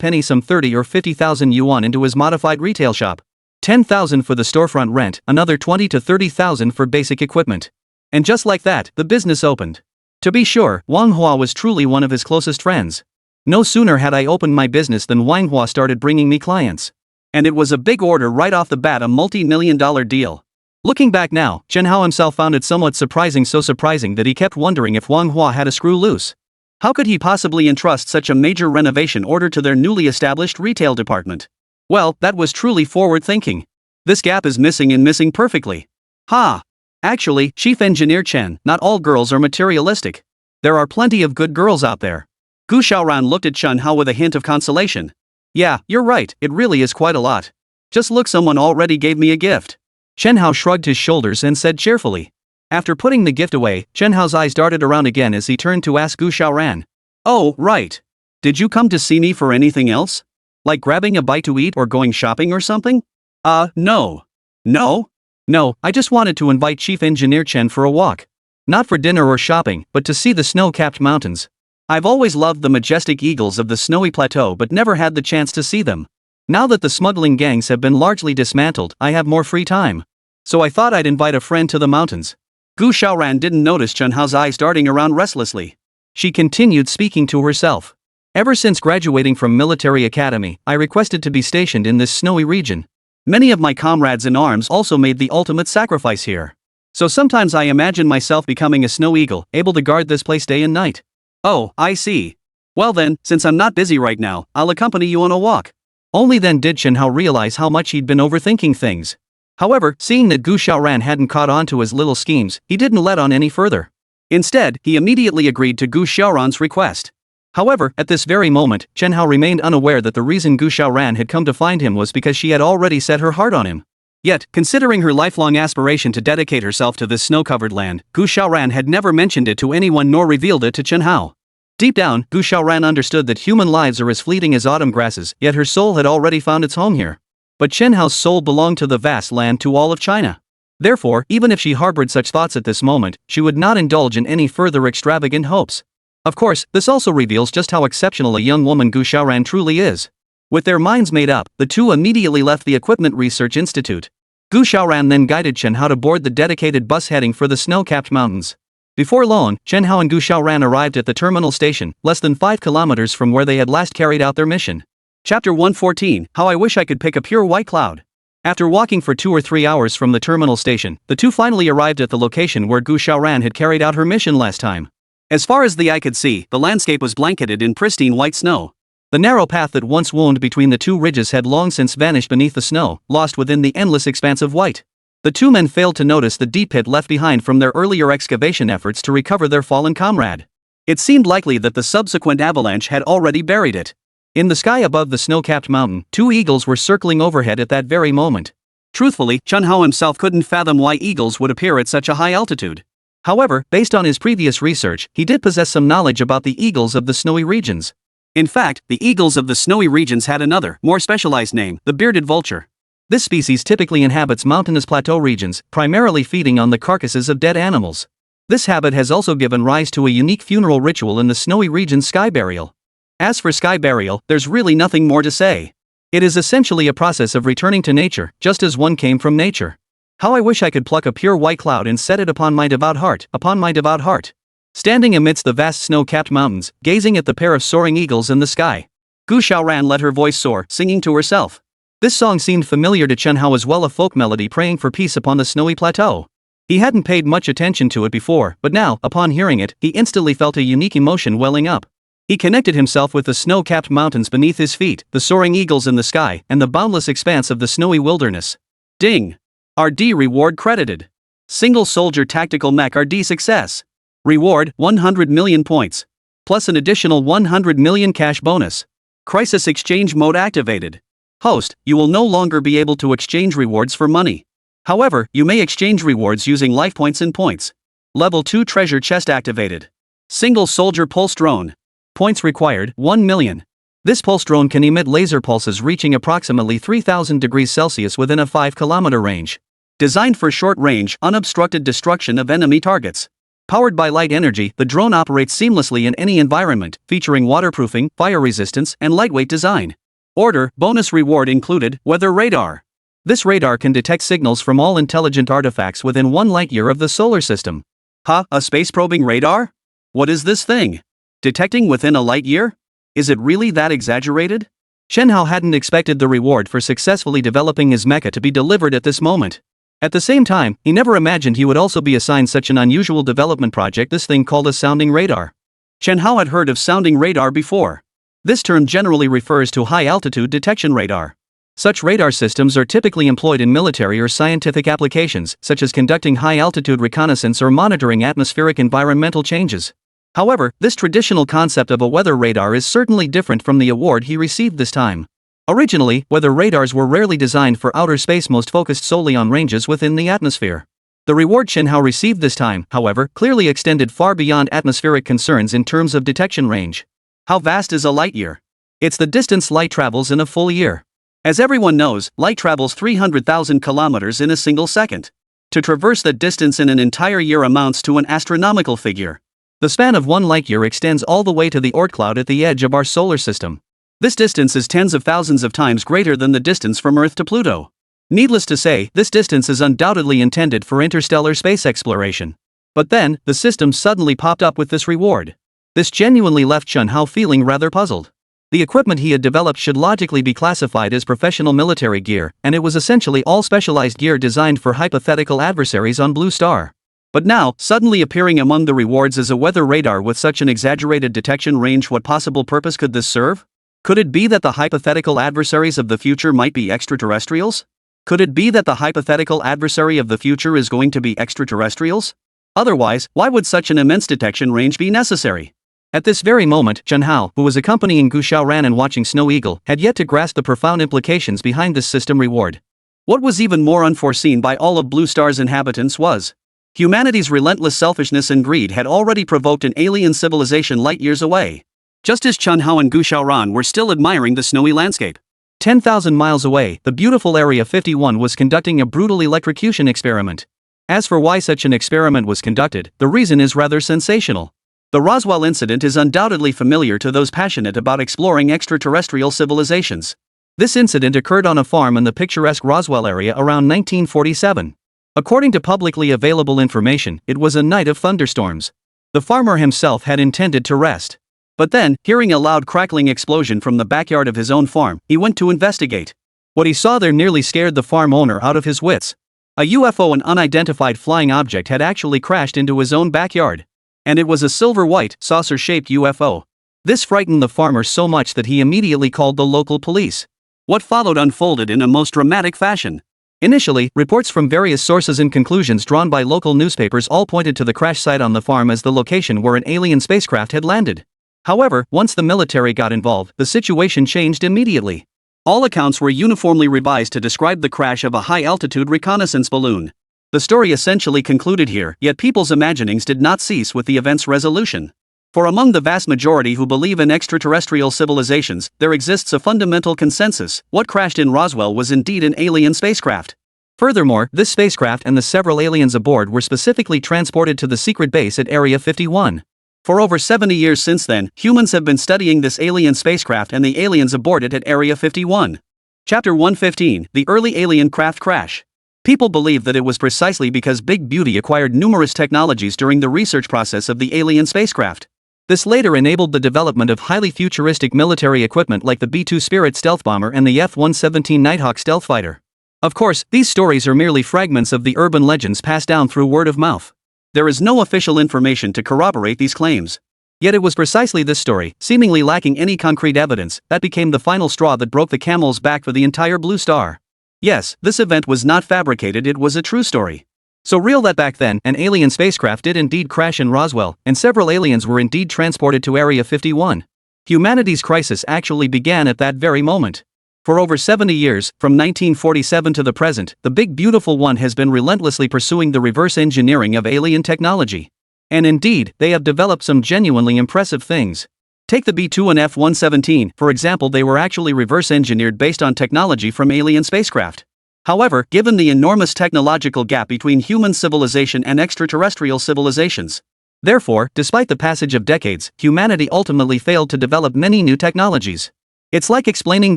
B: penny, some 30 or 50,000 yuan, into his modified retail shop. 10,000 for the storefront rent, another 20 to 30,000 for basic equipment. And just like that, the business opened. To be sure, Wang Hua was truly one of his closest friends. No sooner had I opened my business than Wang Hua started bringing me clients. And it was a big order right off the bat, a multi-million-dollar deal. Looking back now, Chen Hao himself found it somewhat surprising, so surprising that he kept wondering if Wang Hua had a screw loose. How could he possibly entrust such a major renovation order to their newly established retail department? Well, that was truly forward thinking. This gap is missing and missing perfectly. Ha! Actually, Chief Engineer Chen, not all girls are materialistic. There are plenty of good girls out there. Gu Xiaoran looked at Chen Hao with a hint of consolation. Yeah, you're right, it really is quite a lot. Just look, someone already gave me a gift. Chen Hao shrugged his shoulders and said cheerfully. After putting the gift away, Chen Hao's eyes darted around again as he turned to ask Gu Xiaoran. Oh, right. Did you come to see me for anything else? Like grabbing a bite to eat or going shopping or something? No. No? No, I just wanted to invite Chief Engineer Chen for a walk. Not for dinner or shopping, but to see the snow-capped mountains. I've always loved the majestic eagles of the snowy plateau but never had the chance to see them. Now that the smuggling gangs have been largely dismantled, I have more free time. So I thought I'd invite a friend to the mountains. Gu Xiaoran didn't notice Chen Hao's eyes darting around restlessly. She continued, speaking to herself. Ever since graduating from military academy, I requested to be stationed in this snowy region. Many of my comrades in arms also made the ultimate sacrifice here. So sometimes I imagine myself becoming a snow eagle, able to guard this place day and night. Oh, I see. Well then, since I'm not busy right now, I'll accompany you on a walk. Only then did Chen Hao realize how much he'd been overthinking things.
A: However, seeing that Gu Xiaoran hadn't caught on to his little schemes, he didn't let on any further. Instead, he immediately agreed to Gu Xiaoran's request. However, at this very moment, Chen Hao remained unaware that the reason Gu Xiaoran had come to find him was because she had already set her heart on him. Yet, considering her lifelong aspiration to dedicate herself to this snow-covered land, Gu Xiaoran had never mentioned it to anyone nor revealed it to Chen Hao. Deep down, Gu Xiaoran understood that human lives are as fleeting as autumn grasses, yet her soul had already found its home here. But Chen Hao's soul belonged to the vast land, to all of China. Therefore, even if she harbored such thoughts at this moment, she would not indulge in any further extravagant hopes. Of course, this also reveals just how exceptional a young woman Gu Xiaoran truly is. With their minds made up, the two immediately left the Equipment Research Institute. Gu Xiaoran then guided Chen Hao to board the dedicated bus heading for the snow-capped mountains. Before long, Chen Hao and Gu Xiaoran arrived at the terminal station, less than 5 kilometers from where they had last carried out their mission. Chapter 114, How I Wish I Could Pick a Pure White Cloud. After walking for 2 or 3 hours from the terminal station, the two finally arrived at the location where Gu Xiaoran had carried out her mission last time. As far as the eye could see, the landscape was blanketed in pristine white snow. The narrow path that once wound between the two ridges had long since vanished beneath the snow, lost within the endless expanse of white. The two men failed to notice the deep pit left behind from their earlier excavation efforts to recover their fallen comrade. It seemed likely that the subsequent avalanche had already buried it. In the sky above the snow-capped mountain, 2 eagles were circling overhead at that very moment. Truthfully, Chen Hao himself couldn't fathom why eagles would appear at such a high altitude. However, based on his previous research, he did possess some knowledge about the eagles of the snowy regions. In fact, the eagles of the snowy regions had another, more specialized name, the bearded vulture. This species typically inhabits mountainous plateau regions, primarily feeding on the carcasses of dead animals. This habit has also given rise to a unique funeral ritual in the snowy region's sky burial. As for sky burial, there's really nothing more to say. It is essentially a process of returning to nature, just as one came from nature. How I wish I could pluck a pure white cloud and set it upon my devout heart, upon my devout heart. Standing amidst the vast snow-capped mountains, gazing at the pair of soaring eagles in the sky, Gu Xiaoran let her voice soar, singing to herself. This song seemed familiar to Chen Hao as well, a folk melody praying for peace upon the snowy plateau. He hadn't paid much attention to it before, but now, upon hearing it, he instantly felt a unique emotion welling up. He connected himself with the snow-capped mountains beneath his feet, the soaring eagles in the sky, and the boundless expanse of the snowy wilderness. Ding! RD reward credited. Single soldier tactical mech RD success. Reward, 100 million points. Plus an additional 100 million cash bonus. Crisis exchange mode activated. Host, you will no longer be able to exchange rewards for money. However, you may exchange rewards using life points and points. Level 2 treasure chest activated. Single soldier pulse drone. Points required, 1 million. This pulse drone can emit laser pulses reaching approximately 3000 degrees Celsius within a 5-kilometer range. Designed for short-range, unobstructed destruction of enemy targets. Powered by light energy, the drone operates seamlessly in any environment, featuring waterproofing, fire resistance, and lightweight design. Order, bonus reward included, weather radar. This radar can detect signals from all intelligent artifacts within 1 light-year of the solar system. Huh, a space-probing radar? What is this thing? Detecting within a light-year? Is it really that exaggerated? Chen Hao hadn't expected the reward for successfully developing his mecha to be delivered at this moment. At the same time, he never imagined he would also be assigned such an unusual development project, this thing called a sounding radar. Chen Hao had heard of sounding radar before. This term generally refers to high-altitude detection radar. Such radar systems are typically employed in military or scientific applications, such as conducting high-altitude reconnaissance or monitoring atmospheric environmental changes. However, this traditional concept of a weather radar is certainly different from the award he received this time. Originally, weather radars were rarely designed for outer space, most focused solely on ranges within the atmosphere. The reward Chen Hao received this time, however, clearly extended far beyond atmospheric concerns in terms of detection range. How vast is a light year? It's the distance light travels in a full year. As everyone knows, light travels 300,000 kilometers in a single second. To traverse that distance in an entire year amounts to an astronomical figure. The span of 1 light year extends all the way to the Oort cloud at the edge of our solar system. This distance is tens of thousands of times greater than the distance from Earth to Pluto. Needless to say, this distance is undoubtedly intended for interstellar space exploration. But then, the system suddenly popped up with this reward. This genuinely left Chen Hao feeling rather puzzled. The equipment he had developed should logically be classified as professional military gear, and it was essentially all specialized gear designed for hypothetical adversaries on Blue Star. But now, suddenly appearing among the rewards is a weather radar with such an exaggerated detection range. What possible purpose could this serve? Could it be that the hypothetical adversaries of the future might be extraterrestrials?
B: Could it be that the hypothetical adversary of the future is going to be extraterrestrials? Otherwise, why would such an immense detection range be necessary?
A: At this very moment, Chen Hao, who was accompanying Gu Xiaoran and watching Snow Eagle, had yet to grasp the profound implications behind this system reward.
B: What was even more unforeseen by all of Blue Star's inhabitants was humanity's relentless selfishness and greed had already provoked an alien civilization light years away. Just as Chen Hao and Gu Xiaoran were still admiring the snowy landscape.
A: 10,000 miles away, the beautiful Area 51 was conducting a brutal electrocution experiment. As for why such an experiment was conducted, the reason is rather sensational. The Roswell incident is undoubtedly familiar to those passionate about exploring extraterrestrial civilizations. This incident occurred on a farm in the picturesque Roswell area around 1947. According to publicly available information, it was a night of thunderstorms. The farmer himself had intended to rest. But then, hearing a loud crackling explosion from the backyard of his own farm, he went to investigate. What he saw there nearly scared the farm owner out of his wits. A UFO, an unidentified flying object, had actually crashed into his own backyard. And it was a silver-white, saucer-shaped UFO. This frightened the farmer so much that he immediately called the local police. What followed unfolded in a most dramatic fashion. Initially, reports from various sources and conclusions drawn by local newspapers all pointed to the crash site on the farm as the location where an alien spacecraft had landed. However, once the military got involved, the situation changed immediately. All accounts were uniformly revised to describe the crash of a high-altitude reconnaissance balloon. The story essentially concluded here, yet people's imaginings did not cease with the event's resolution. For among the vast majority who believe in extraterrestrial civilizations, there exists a fundamental consensus: what crashed in Roswell was indeed an alien spacecraft. Furthermore, this spacecraft and the several aliens aboard were specifically transported to the secret base at Area 51. For over 70 years since then, humans have been studying this alien spacecraft and the aliens aboard it at Area 51. Chapter 115: The Early Alien Craft Crash. People believe that it was precisely because Big Beauty acquired numerous technologies during the research process of the alien spacecraft. This later enabled the development of highly futuristic military equipment like the B-2 Spirit stealth bomber and the F-117 Nighthawk stealth fighter. Of course, these stories are merely fragments of the urban legends passed down through word of mouth. There is no official information to corroborate these claims. Yet it was precisely this story, seemingly lacking any concrete evidence, that became the final straw that broke the camel's back for the entire Blue Star. Yes, this event was not fabricated, it was a true story. So real that back then, an alien spacecraft did indeed crash in Roswell, and several aliens were indeed transported to Area 51. Humanity's crisis actually began at that very moment. For over 70 years, from 1947 to the present, the Big Beautiful One has been relentlessly pursuing the reverse engineering of alien technology. And indeed, they have developed some genuinely impressive things. Take the B-2 and F-117, for example. They were actually reverse engineered based on technology from alien spacecraft. However, given the enormous technological gap between human civilization and extraterrestrial civilizations. Therefore, despite the passage of decades, humanity ultimately failed to develop many new technologies. It's like explaining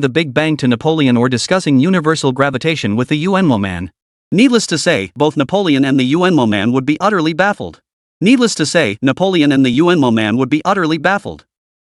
A: the Big Bang to Napoleon or discussing universal gravitation with the UNMO man. Needless to say, both Napoleon and the UNMO man would be utterly baffled.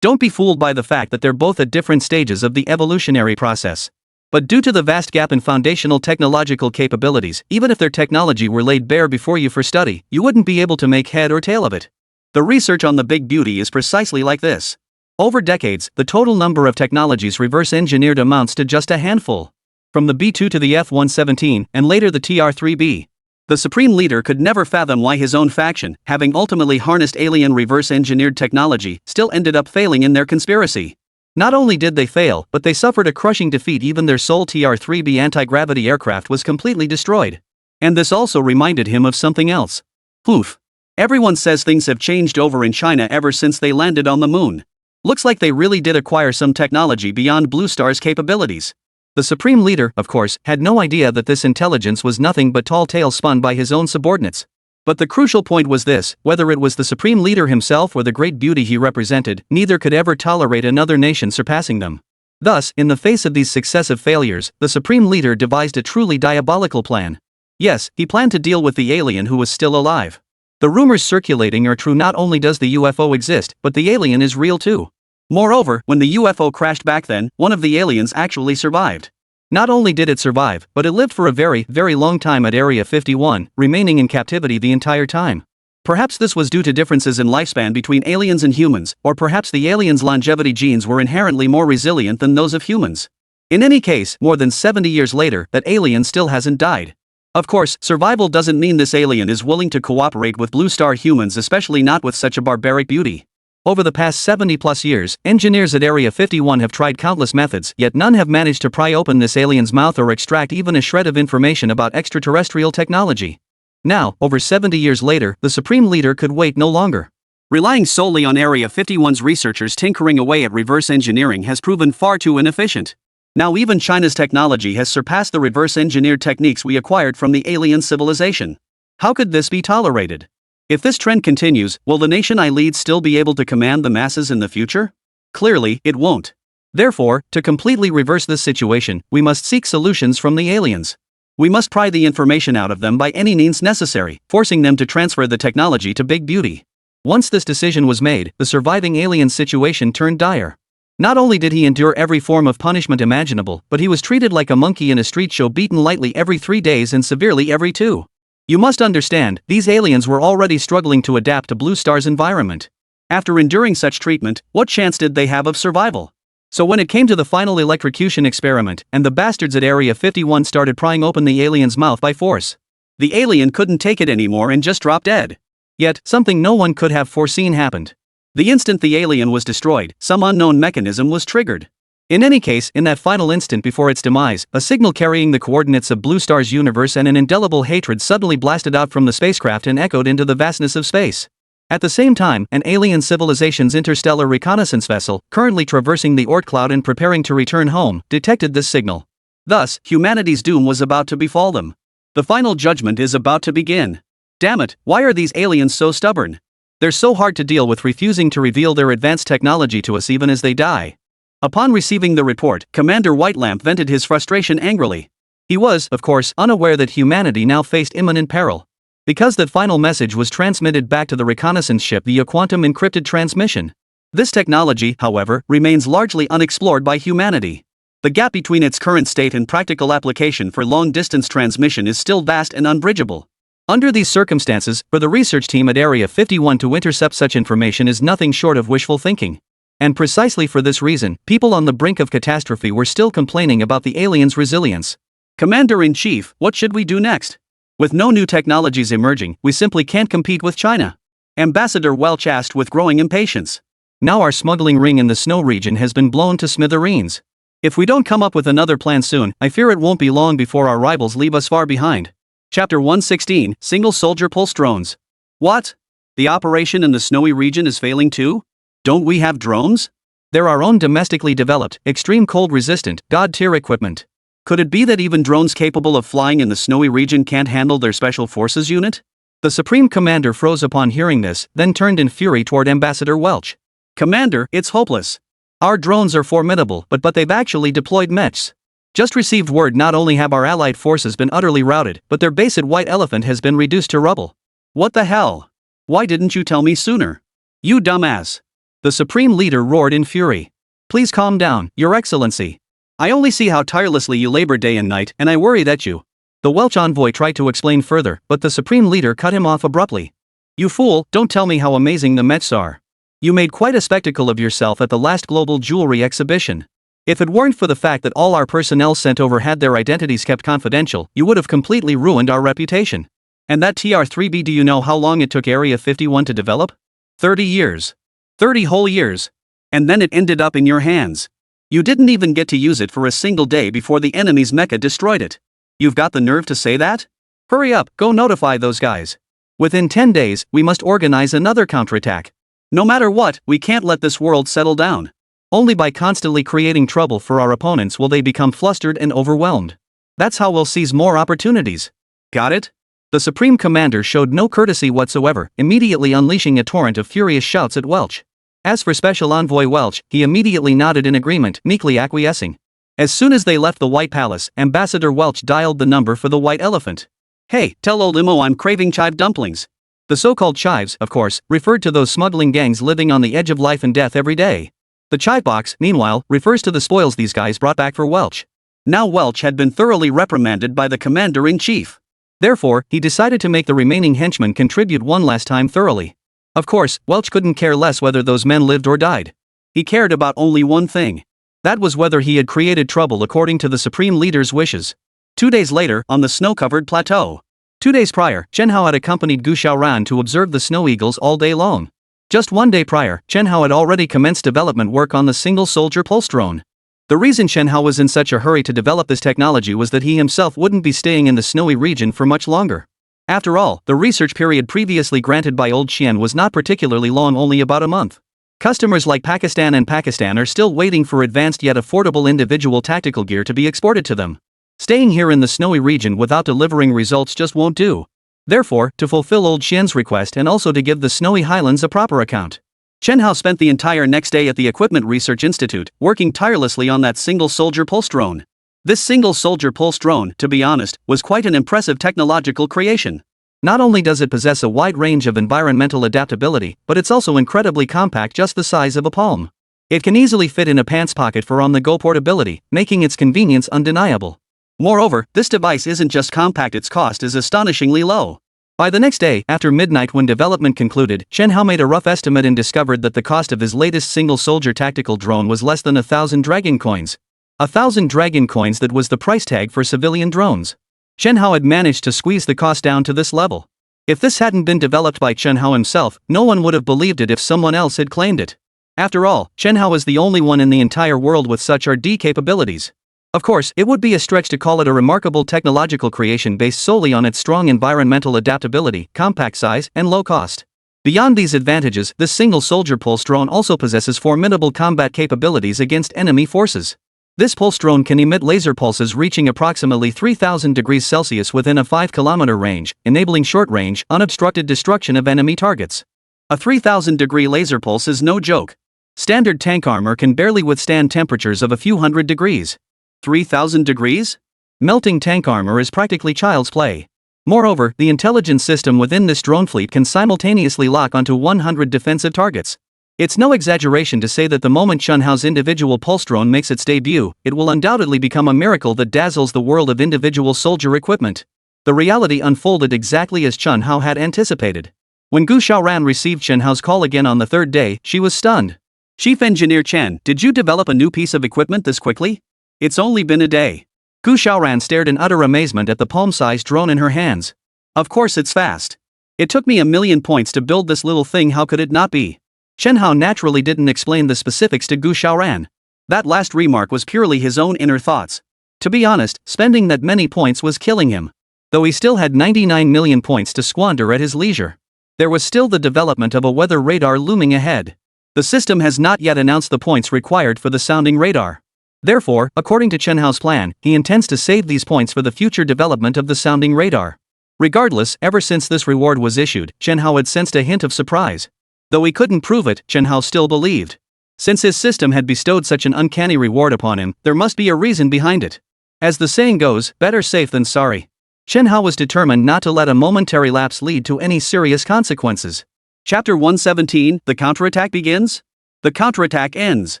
A: Don't be fooled by the fact that they're both at different stages of the evolutionary process. But due to the vast gap in foundational technological capabilities, even if their technology were laid bare before you for study, you wouldn't be able to make head or tail of it. The research on the Big Beauty is precisely like this. Over decades, the total number of technologies reverse engineered amounts to just a handful. From the B-2 to the F-117, and later the TR-3B. The Supreme Leader could never fathom why his own faction, having ultimately harnessed alien reverse-engineered technology, still ended up failing in their conspiracy. Not only did they fail, but they suffered a crushing defeat. Even their sole TR-3B anti-gravity aircraft was completely destroyed. And this also reminded him of something else. Poof. Everyone says things have changed over in China ever since they landed on the moon. Looks like they really did acquire some technology beyond Blue Star's capabilities. The Supreme Leader, of course, had no idea that this intelligence was nothing but tall tales spun by his own subordinates. But the crucial point was this: whether it was the Supreme Leader himself or the great beauty he represented, neither could ever tolerate another nation surpassing them. Thus, in the face of these successive failures, the Supreme Leader devised a truly diabolical plan. Yes, he planned to deal with the alien who was still alive. The rumors circulating are true. Not only does the UFO exist, but the alien is real too. Moreover, when the UFO crashed back then, one of the aliens actually survived. Not only did it survive, but it lived for a very, very long time at Area 51, remaining in captivity the entire time. Perhaps this was due to differences in lifespan between aliens and humans, or perhaps the aliens' longevity genes were inherently more resilient than those of humans.
B: In any case, more than 70 years later, that alien still hasn't died. Of course, survival doesn't mean this alien is willing to cooperate with Blue Star humans, especially not with such a barbaric beauty. Over the past 70 plus years, engineers at Area 51 have tried countless methods, yet none have managed to pry open this alien's mouth or extract even a shred of information about extraterrestrial technology. Now, over 70 years later, the Supreme Leader could wait no longer. Relying solely on Area 51's researchers tinkering away at reverse engineering has proven far too inefficient. Now even China's technology has surpassed the reverse engineered techniques we acquired from the alien civilization. How could this be tolerated? If this trend continues, will the nation I lead still be able to command the masses in the future? Clearly, it won't. Therefore, to completely reverse this situation, we must seek solutions from the aliens. We must pry the information out of them by any means necessary, forcing them to transfer the technology to Big Beauty. Once this decision was made, the surviving alien's situation turned dire. Not only did he endure every form of punishment imaginable, but he was treated like a monkey in a street show, beaten lightly every 3 days and severely every 2. You must understand, these aliens were already struggling to adapt to Blue Star's environment. After enduring such treatment, what chance did they have of survival? So when it came to the final electrocution experiment, and the bastards at Area 51 started prying open the alien's mouth by force, the alien couldn't take it anymore and just dropped dead. Yet, something no one could have foreseen happened. The instant the alien was destroyed, some unknown mechanism was triggered. In any case, in that final instant before its demise, a signal carrying the coordinates of Blue Star's universe and an indelible hatred suddenly blasted out from the spacecraft and echoed into the vastness of space. At the same time, an alien civilization's interstellar reconnaissance vessel, currently traversing the Oort cloud and preparing to return home, detected this signal. Thus, humanity's doom was about to befall them. The final judgment is about to begin. Damn it, why are these aliens so stubborn? They're so hard to deal with, refusing to reveal their advanced technology to us even as they die. Upon receiving the report, Commander Whitelamp vented his frustration angrily. He was, of course, unaware that humanity now faced imminent peril. Because that final message was transmitted back to the reconnaissance ship via quantum encrypted transmission. This technology, however, remains largely unexplored by humanity. The gap between its current state and practical application for long-distance transmission is still vast and unbridgeable. Under these circumstances, for the research team at Area 51 to intercept such information is nothing short of wishful thinking. And precisely for this reason, people on the brink of catastrophe were still complaining about the aliens' resilience. Commander-in-Chief, what should we do next? With no new technologies emerging, we simply can't compete with China. Ambassador Welch asked with growing impatience. Now our smuggling ring in the snow region has been blown to smithereens. If we don't come up with another plan soon, I fear it won't be long before our rivals leave us far behind. Chapter 116, Single Soldier Pulse Drones. What? The operation in the snowy region is failing too? Don't we have drones? They're our own domestically developed, extreme cold-resistant, god-tier equipment. Could it be that even drones capable of flying in the snowy region can't handle their special forces unit? The Supreme Commander froze upon hearing this, then turned in fury toward Ambassador Welch. Commander, it's hopeless. Our drones are formidable, but they've actually deployed mechs. Just received word not only have our allied forces been utterly routed, but their base at White Elephant has been reduced to rubble. What the hell? Why didn't you tell me sooner? You dumbass. The Supreme Leader roared in fury. Please calm down, Your Excellency. I only see how tirelessly you labor day and night, and I worry that you. The Welch envoy tried to explain further, but the Supreme Leader cut him off abruptly. You fool, don't tell me how amazing the mechs are. You made quite a spectacle of yourself at the last global jewelry exhibition. If it weren't for the fact that all our personnel sent over had their identities kept confidential, you would have completely ruined our reputation. And that TR-3B, do you know how long it took Area 51 to develop? 30 years. 30 whole years. And then it ended up in your hands. You didn't even get to use it for a single day before the enemy's mecha destroyed it. You've got the nerve to say that? Hurry up, go notify those guys. Within 10 days, we must organize another counterattack. No matter what, we can't let this world settle down. Only by constantly creating trouble for our opponents will they become flustered and overwhelmed. That's how we'll seize more opportunities. Got it? The Supreme Commander showed no courtesy whatsoever, immediately unleashing a torrent of furious shouts at Welch. As for Special Envoy Welch, he immediately nodded in agreement, meekly acquiescing. As soon as they left the White Palace, Ambassador Welch dialed the number for the White Elephant. Hey, tell old Imo I'm craving chive dumplings. The so-called chives, of course, referred to those smuggling gangs living on the edge of life and death every day. The chive box, meanwhile, refers to the spoils these guys brought back for Welch. Now Welch had been thoroughly reprimanded by the Commander-in-Chief. Therefore, he decided to make the remaining henchmen contribute one last time thoroughly. Of course, Welch couldn't care less whether those men lived or died. He cared about only one thing.
A: That was whether he had created trouble according to the supreme leader's wishes.
B: 2 days later, on the snow-covered plateau.
A: 2 days prior, Chen Hao had accompanied Gu Xiaoran to observe the snow eagles all day long. Just 1 day prior, Chen Hao had already commenced development work on the single-soldier pulse drone. The reason Chen Hao was in such a hurry to develop this technology was that he himself wouldn't be staying in the snowy region for much longer. After all, the research period previously granted by Old Qian was not particularly long, only about a month. Customers like Pakistan are still waiting for advanced yet affordable individual tactical gear to be exported to them. Staying here in the snowy region without delivering results just won't do. Therefore, to fulfill Old Qian's request and also to give the snowy highlands a proper account,
B: Chen Hao spent the entire next day at the Equipment Research Institute, working tirelessly on that single-soldier pulse drone. This single-soldier pulse drone, to be honest, was quite an impressive technological creation.
A: Not only does it possess a wide range of environmental adaptability, but it's also incredibly compact, just the size of a palm. It can easily fit in a pants pocket for on-the-go portability, making its convenience undeniable.
B: Moreover, this device isn't just compact, its cost is astonishingly low.
A: By the next day, after midnight when development concluded, Chen Hao made a rough estimate and discovered that the cost of his latest single-soldier tactical drone was less than 1,000 dragon coins. 1,000 dragon coins, that was the price tag for civilian drones. Chen Hao had managed to squeeze the cost down to this level. If this hadn't been developed by Chen Hao himself, no one would have believed it if someone else had claimed it. After all, Chen Hao is the only one in the entire world with such R&D capabilities. Of course, it would be a stretch to call it a remarkable technological creation based solely on its strong environmental adaptability, compact size, and low cost. Beyond these advantages, this single-soldier pulse drone also possesses formidable combat capabilities against enemy forces. This pulse drone can emit laser pulses reaching approximately 3,000 degrees Celsius within a 5-kilometer range, enabling short-range, unobstructed destruction of enemy targets.
B: A 3,000-degree laser pulse is no joke. Standard tank armor can barely withstand temperatures of a few hundred degrees. 3,000 degrees?
A: Melting tank armor is practically child's play. Moreover, the intelligence system within this drone fleet can simultaneously lock onto 100 defensive targets. It's no exaggeration to say that the moment Chen Hao's individual pulse drone makes its debut, it will undoubtedly become a miracle that dazzles the world of individual soldier equipment. The reality unfolded exactly as Chen Hao had anticipated. When Gu Xiaoran received Chen Hao's call again on the third day, she was stunned.
B: "Chief Engineer Chen, did you develop a new piece of equipment this quickly? It's only been a day."
A: Gu Xiaoran stared in utter amazement at the palm-sized drone in her hands.
B: "Of course it's fast. It took me 1,000,000 points to build this little thing, how could it not be?"
A: Chen Hao naturally didn't explain the specifics to Gu Xiaoran.
B: That last remark was purely his own inner thoughts.
A: To be honest, spending that many points was killing him. Though he still had 99 million points to squander at his leisure. There was still the development of a weather radar looming ahead. The system has not yet announced the points required for the sounding radar. Therefore, according to Chen Hao's plan, he intends to save these points for the future development of the sounding radar. Regardless, ever since this reward was issued, Chen Hao had sensed a hint of surprise. Though he couldn't prove it, Chen Hao still believed. Since his system had bestowed such an uncanny reward upon him, there must be a reason behind it. As the saying goes, better safe than sorry. Chen Hao was determined not to let a momentary lapse lead to any serious consequences.
B: Chapter 117, The Counterattack begins? The counterattack ends.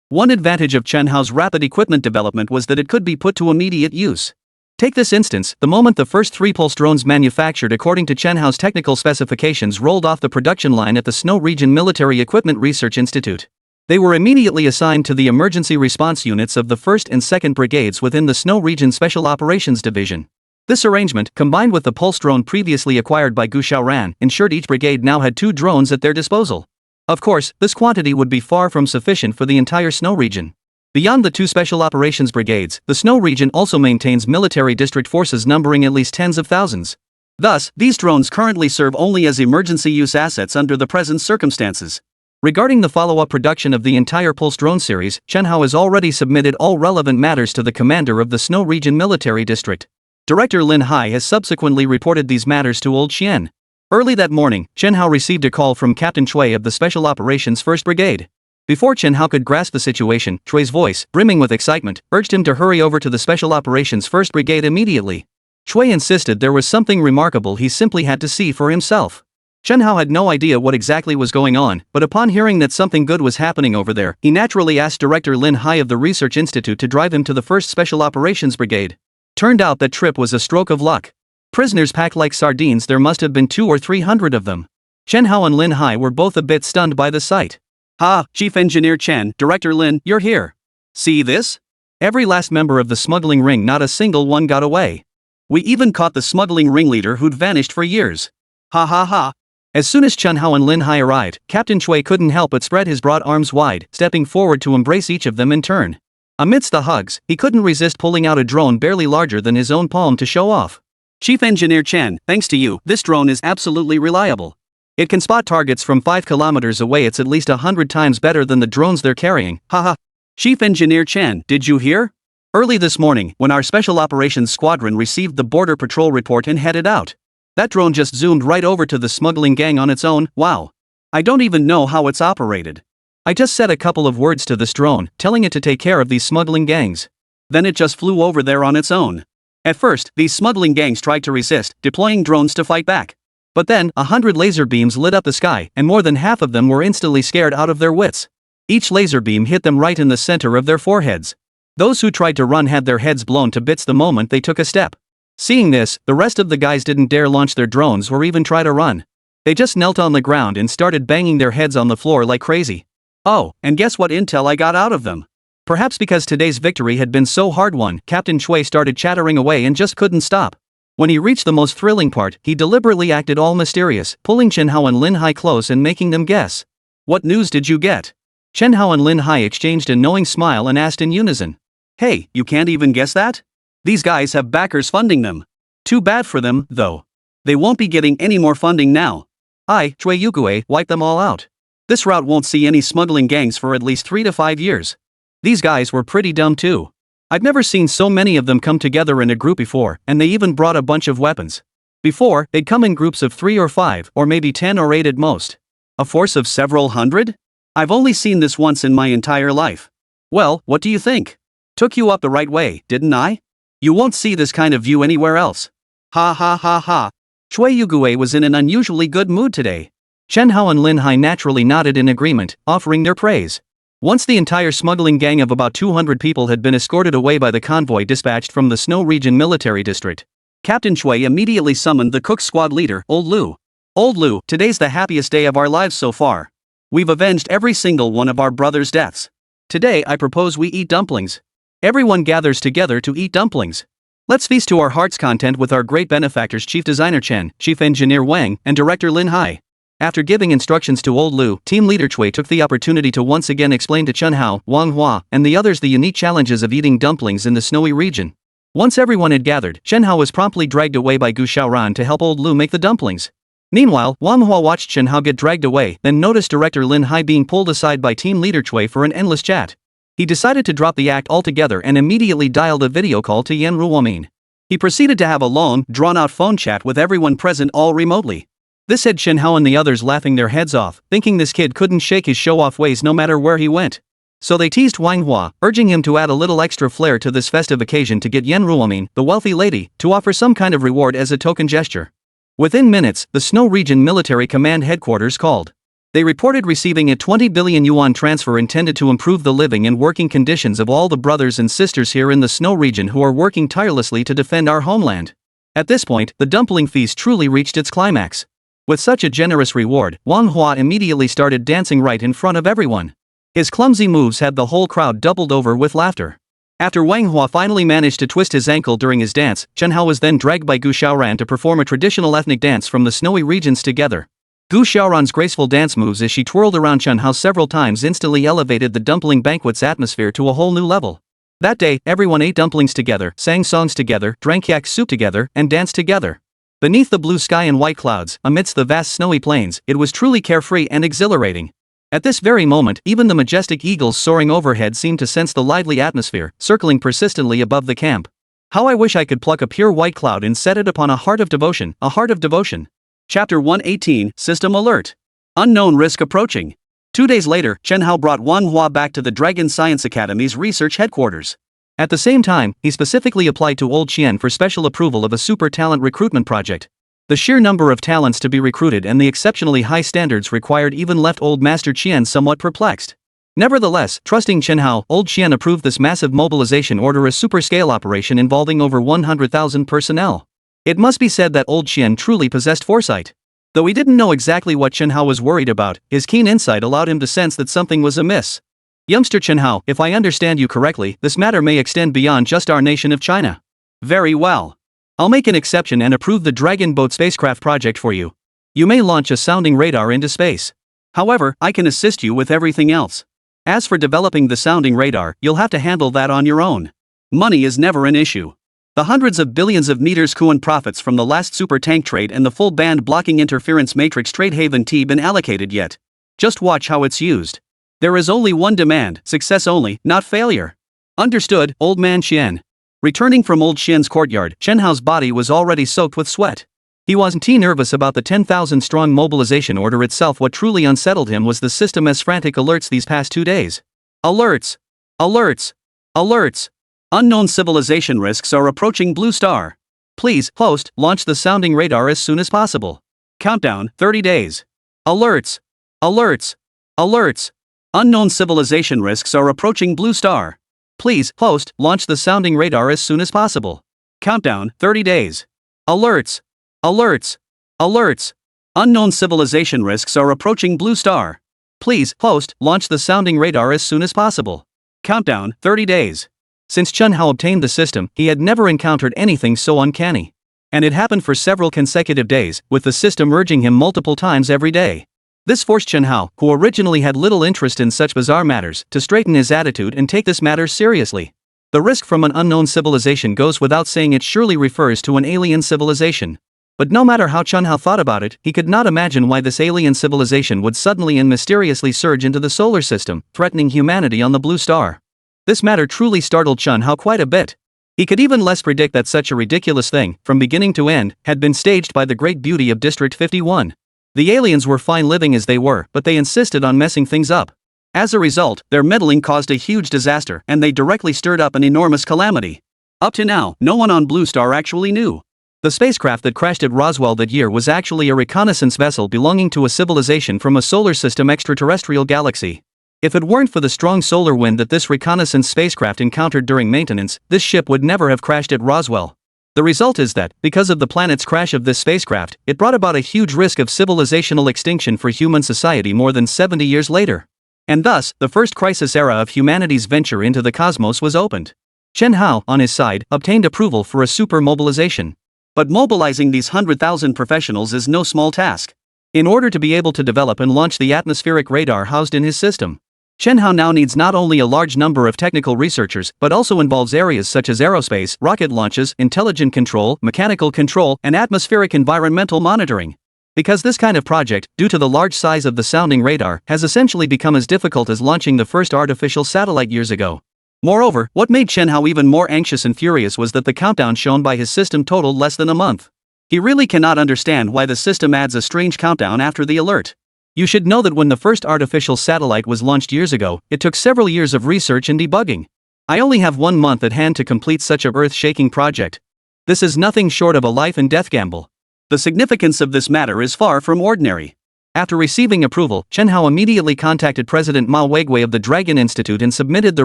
B: One advantage of Chen Hao's rapid equipment development was that it could be put to immediate use.
A: Take this instance, the moment the first 3 pulse drones manufactured according to Chen Hao's technical specifications rolled off the production line at the Snow Region Military Equipment Research Institute. They were immediately assigned to the emergency response units of the 1st and 2nd Brigades within the Snow Region Special Operations Division. This arrangement, combined with the pulse drone previously acquired by Gu Xiaoran, ensured each brigade now had 2 drones at their disposal. Of course, this quantity would be far from sufficient for the entire Snow Region. Beyond the 2 Special Operations Brigades, the Snow Region also maintains military district forces numbering at least tens of thousands.
B: Thus, these drones currently serve only as emergency use assets under the present circumstances.
A: Regarding the follow-up production of the entire Pulse drone series, Chen Hao has already submitted all relevant matters to the commander of the Snow Region Military District. Director Lin Hai has subsequently reported these matters to Old Qian. Early that morning, Chen Hao received a call from Captain Chui of the Special Operations 1st Brigade. Before Chen Hao could grasp the situation, Chui's voice, brimming with excitement, urged him to hurry over to the Special Operations 1st Brigade immediately. Chui insisted there was something remarkable he simply had to see for himself. Chen Hao had no idea what exactly was going on, but upon hearing that something good was happening over there, he naturally asked Director Lin Hai of the Research Institute to drive him to the 1st Special Operations Brigade. Turned out that trip was a stroke of luck. Prisoners packed like sardines, there must have been 200 or 300 of them. Chen Hao and Lin Hai were both a bit stunned by the sight.
B: "Ha, Chief Engineer Chen, Director Lin, you're here. See this? Every last member of the smuggling ring, not a single one got away. We even caught the smuggling ringleader who'd vanished for years. Ha ha ha. As soon as Chen Hao and Lin Hai arrived, Captain Chui couldn't help but spread his broad arms wide, stepping forward to embrace each of them in turn. Amidst the hugs, he couldn't resist pulling out a drone barely larger than his own palm to show off. Chief Engineer Chen, thanks to you, this drone is absolutely reliable. It can spot targets from 5 kilometers away. It's at least 100 times better than the drones they're carrying, haha. Chief Engineer Chen, did you hear? Early this morning, when our Special Operations Squadron received the Border Patrol report and headed out, that drone just zoomed right over to the smuggling gang on its own. Wow. I don't even know how it's operated. I just said a couple of words to this drone, telling it to take care of these smuggling gangs. Then it just flew over there on its own. At first, these smuggling gangs tried to resist, deploying drones to fight back. But then, 100 laser beams lit up the sky, and more than half of them were instantly scared out of their wits. Each laser beam hit them right in the center of their foreheads. Those who tried to run had their heads blown to bits the moment they took a step. Seeing this, the rest of the guys didn't dare launch their drones or even try to run. They just knelt on the ground and started banging their heads on the floor like crazy. Oh, and guess what intel I got out of them? Perhaps because today's victory had been so hard-won, Captain Chui started chattering away and just couldn't stop. When he reached the most thrilling part, he deliberately acted all mysterious, pulling Chen Hao and Lin Hai close and making them guess. What news did you get? Chen Hao and Lin Hai exchanged a knowing smile and asked in unison. Hey, you can't even guess that? These guys have backers funding them. Too bad for them, though. They won't be getting any more funding now. Chui Yukue wiped them all out. This route won't see any smuggling gangs for at least 3 to 5 years. These guys were pretty dumb too. I've never seen so many of them come together in a group before, and they even brought a bunch of weapons. Before, they'd come in groups of 3 or 5, or maybe 10 or 8 at most. A force of several hundred? I've only seen this once in my entire life. Well, what do you think? Took you up the right way, didn't I? You won't see this kind of view anywhere else. Ha ha ha ha. Chui Yukue was in an unusually good mood today. Chen Hao and Lin Hai naturally nodded in agreement, offering their praise. Once the entire smuggling gang of about 200 people had been escorted away by the convoy dispatched from the Snow Region Military District, Captain Chui immediately summoned the cook squad leader, Old Lu. Old Lu, today's the happiest day of our lives so far. We've avenged every single one of our brothers' deaths. Today I propose we eat dumplings. Everyone gathers together to eat dumplings. Let's feast to our heart's content with our great benefactors Chief Designer Chen, Chief Engineer Wang, and Director Lin Hai. After giving instructions to Old Lu, Team Leader Chui took the opportunity to once again explain to Chen Hao, Wang Hua, and the others the unique challenges of eating dumplings in the snowy region. Once everyone had gathered, Chen Hao was promptly dragged away by Gu Xiaoran to help Old Lu make the dumplings. Meanwhile, Wang Hua watched Chen Hao get dragged away, then noticed Director Lin Hai being pulled aside by Team Leader Chui for an endless chat. He decided to drop the act altogether and immediately dialed a video call to Yan Ruomin. He proceeded to have a long, drawn-out phone chat with everyone present all remotely. This had Chen Hao and the others laughing their heads off, thinking this kid couldn't shake his show-off ways no matter where he went. So they teased Wang Hua, urging him to add a little extra flair to this festive occasion to get Yan Ruomin, the wealthy lady, to offer some kind of reward as a token gesture. Within minutes, the Snow Region Military Command Headquarters called. They reported receiving a 20 billion yuan transfer intended to improve the living and working conditions of all the brothers and sisters here in the Snow Region who are working tirelessly to defend our homeland. At this point, the dumpling feast truly reached its climax. With such a generous reward, Wang Hua immediately started dancing right in front of everyone. His clumsy moves had the whole crowd doubled over with laughter. After Wang Hua finally managed to twist his ankle during his dance, Chen Hao was then dragged by Gu Xiaoran to perform a traditional ethnic dance from the snowy regions together. Gu Xiaoran's graceful dance moves as she twirled around Chen Hao several times instantly elevated the dumpling banquet's atmosphere to a whole new level. That day, everyone ate dumplings together, sang songs together, drank yak soup together, and danced together. Beneath the blue sky and white clouds, amidst the vast snowy plains, it was truly carefree and exhilarating. At this very moment, even the majestic eagles soaring overhead seemed to sense the lively atmosphere, circling persistently above the camp. How I wish I could pluck a pure white cloud and set it upon a heart of devotion, a heart of devotion. Chapter 118, System Alert. Unknown risk approaching. 2 days later, Chen Hao brought Wang Hua back to the Dragon Science Academy's research headquarters. At the same time, he specifically applied to Old Qian for special approval of a super talent recruitment project. The sheer number of talents to be recruited and the exceptionally high standards required even left Old Master Qian somewhat perplexed. Nevertheless, trusting Chen Hao, Old Qian approved this massive mobilization order, a super-scale operation involving over 100,000 personnel. It must be said that Old Qian truly possessed foresight. Though he didn't know exactly what Chen Hao was worried about, his keen insight allowed him to sense that something was amiss.
A: Youngster Chen Hao, if I understand you correctly, this matter may extend beyond just our nation of China.
B: Very well.
A: I'll make an exception and approve the Dragon Boat spacecraft project for you. You may launch a sounding radar into space.
B: However, I can assist you with everything else. As for developing the sounding radar, you'll have to handle that on your own. Money is never an issue. The hundreds of billions of meters Kuan profits from the last super tank trade and the full band blocking interference matrix trade haven't been allocated yet. Just watch how it's used. There is only one demand, success only, not failure.
A: Understood, old man Xian.
B: Returning from old Xian's courtyard, Chen Hao's body was already soaked with sweat.
A: He wasn't nervous about the 10,000-strong mobilization order itself. What truly unsettled him was the system's frantic alerts these past 2 days.
B: Alerts! Alerts! Alerts! Unknown civilization risks are approaching Blue Star.
A: Please, host, launch the sounding radar as soon as possible.
B: Countdown, 30 days. Alerts! Alerts! Alerts! Unknown civilization risks are approaching Blue Star.
A: Please, host, launch the sounding radar as soon as possible.
B: Countdown, 30 days. Alerts! Alerts! Alerts! Unknown civilization risks are approaching Blue Star.
A: Please, host, launch the sounding radar as soon as possible.
B: Countdown, 30 days.
A: Since Chen Hao obtained the system, he had never encountered anything so uncanny. And it happened for several consecutive days, with the system urging him multiple times every day. This forced Chen Hao, who originally had little interest in such bizarre matters, to straighten his attitude and take this matter seriously. The risk from an unknown civilization goes without saying. It surely refers to an alien civilization. But no matter how Chen Hao thought about it, he could not imagine why this alien civilization would suddenly and mysteriously surge into the solar system, threatening humanity on the Blue Star. This matter truly startled Chen Hao quite a bit. He could even less predict that such a ridiculous thing, from beginning to end, had been staged by the great beauty of District 51. The aliens were fine living as they were, but they insisted on messing things up. As a result, their meddling caused a huge disaster, and they directly stirred up an enormous calamity. Up to now, no one on Blue Star actually knew. The spacecraft that crashed at Roswell that year was actually a reconnaissance vessel belonging to a civilization from a solar system extraterrestrial galaxy. If it weren't for the strong solar wind that this reconnaissance spacecraft encountered during maintenance, this ship would never have crashed at Roswell. The result is that, because of the planet's crash of this spacecraft, it brought about a huge risk of civilizational extinction for human society more than 70 years later. And thus, the first crisis era of humanity's venture into the cosmos was opened. Chen Hao, on his side, obtained approval for a super mobilization.
B: But mobilizing these 100,000 professionals is no small task.
A: In order to be able to develop and launch the atmospheric radar housed in his system, Chen Hao now needs not only a large number of technical researchers, but also involves areas such as aerospace, rocket launches, intelligent control, mechanical control, and atmospheric environmental monitoring. Because this kind of project, due to the large size of the sounding radar, has essentially become as difficult as launching the first artificial satellite years ago. Moreover, what made Chen Hao even more anxious and furious was that the countdown shown by his system totaled less than a month. He really cannot understand why the system adds a strange countdown after the alert. You should know that when the first artificial satellite was launched years ago, it took several years of research and debugging. I only have 1 month at hand to complete such a earth-shaking project. This is nothing short of a life and death gamble.
B: The significance of this matter is far from ordinary.
A: After receiving approval, Chen Hao immediately contacted President Ma Weigui of the Dragon Institute and submitted the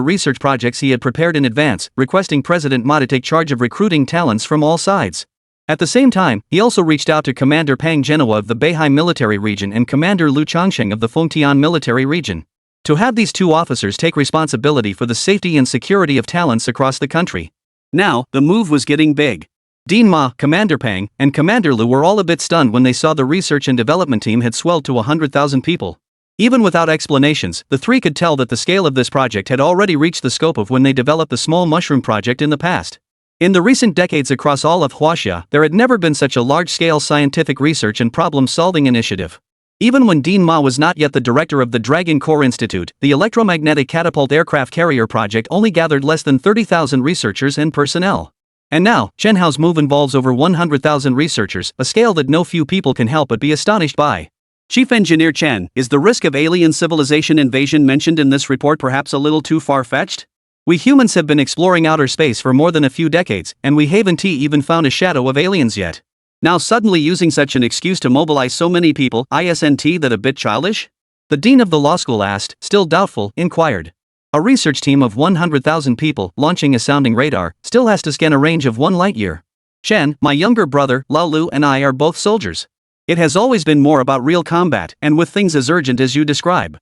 A: research projects he had prepared in advance, requesting President Ma to take charge of recruiting talents from all sides. At the same time, he also reached out to Commander Pang Genoa of the Beihai military region and Commander Lu Changsheng of the Fengtian military region, to have these two officers take responsibility for the safety and security of talents across the country.
B: Now, the move was getting big.
A: Dean Ma, Commander Pang, and Commander Lu were all a bit stunned when they saw the research and development team had swelled to 100,000 people. Even without explanations, the three could tell that the scale of this project had already reached the scope of when they developed the small mushroom project in the past. In the recent decades across all of Huaxia, there had never been such a large-scale scientific research and problem-solving initiative. Even when Dean Ma was not yet the director of the Dragon Core Institute, the electromagnetic catapult aircraft carrier project only gathered less than 30,000 researchers and personnel. And now, Chen Hao's move involves over 100,000 researchers, a scale that no few people can help but be astonished by.
B: Chief Engineer Chen, is the risk of alien civilization invasion mentioned in this report perhaps a little too far-fetched?
A: We humans have been exploring outer space for more than a few decades, and we haven't even found a shadow of aliens yet.
B: Now suddenly using such an excuse to mobilize so many people, isn't that a bit childish?
A: The dean of the law school asked, still doubtful, inquired. A research team of 100,000 people, launching a sounding radar, still has to scan a range of 1 light-year. Chen, my younger brother, Lao Lu and I are both soldiers. It has always been more about real combat, and with things as urgent as you describe.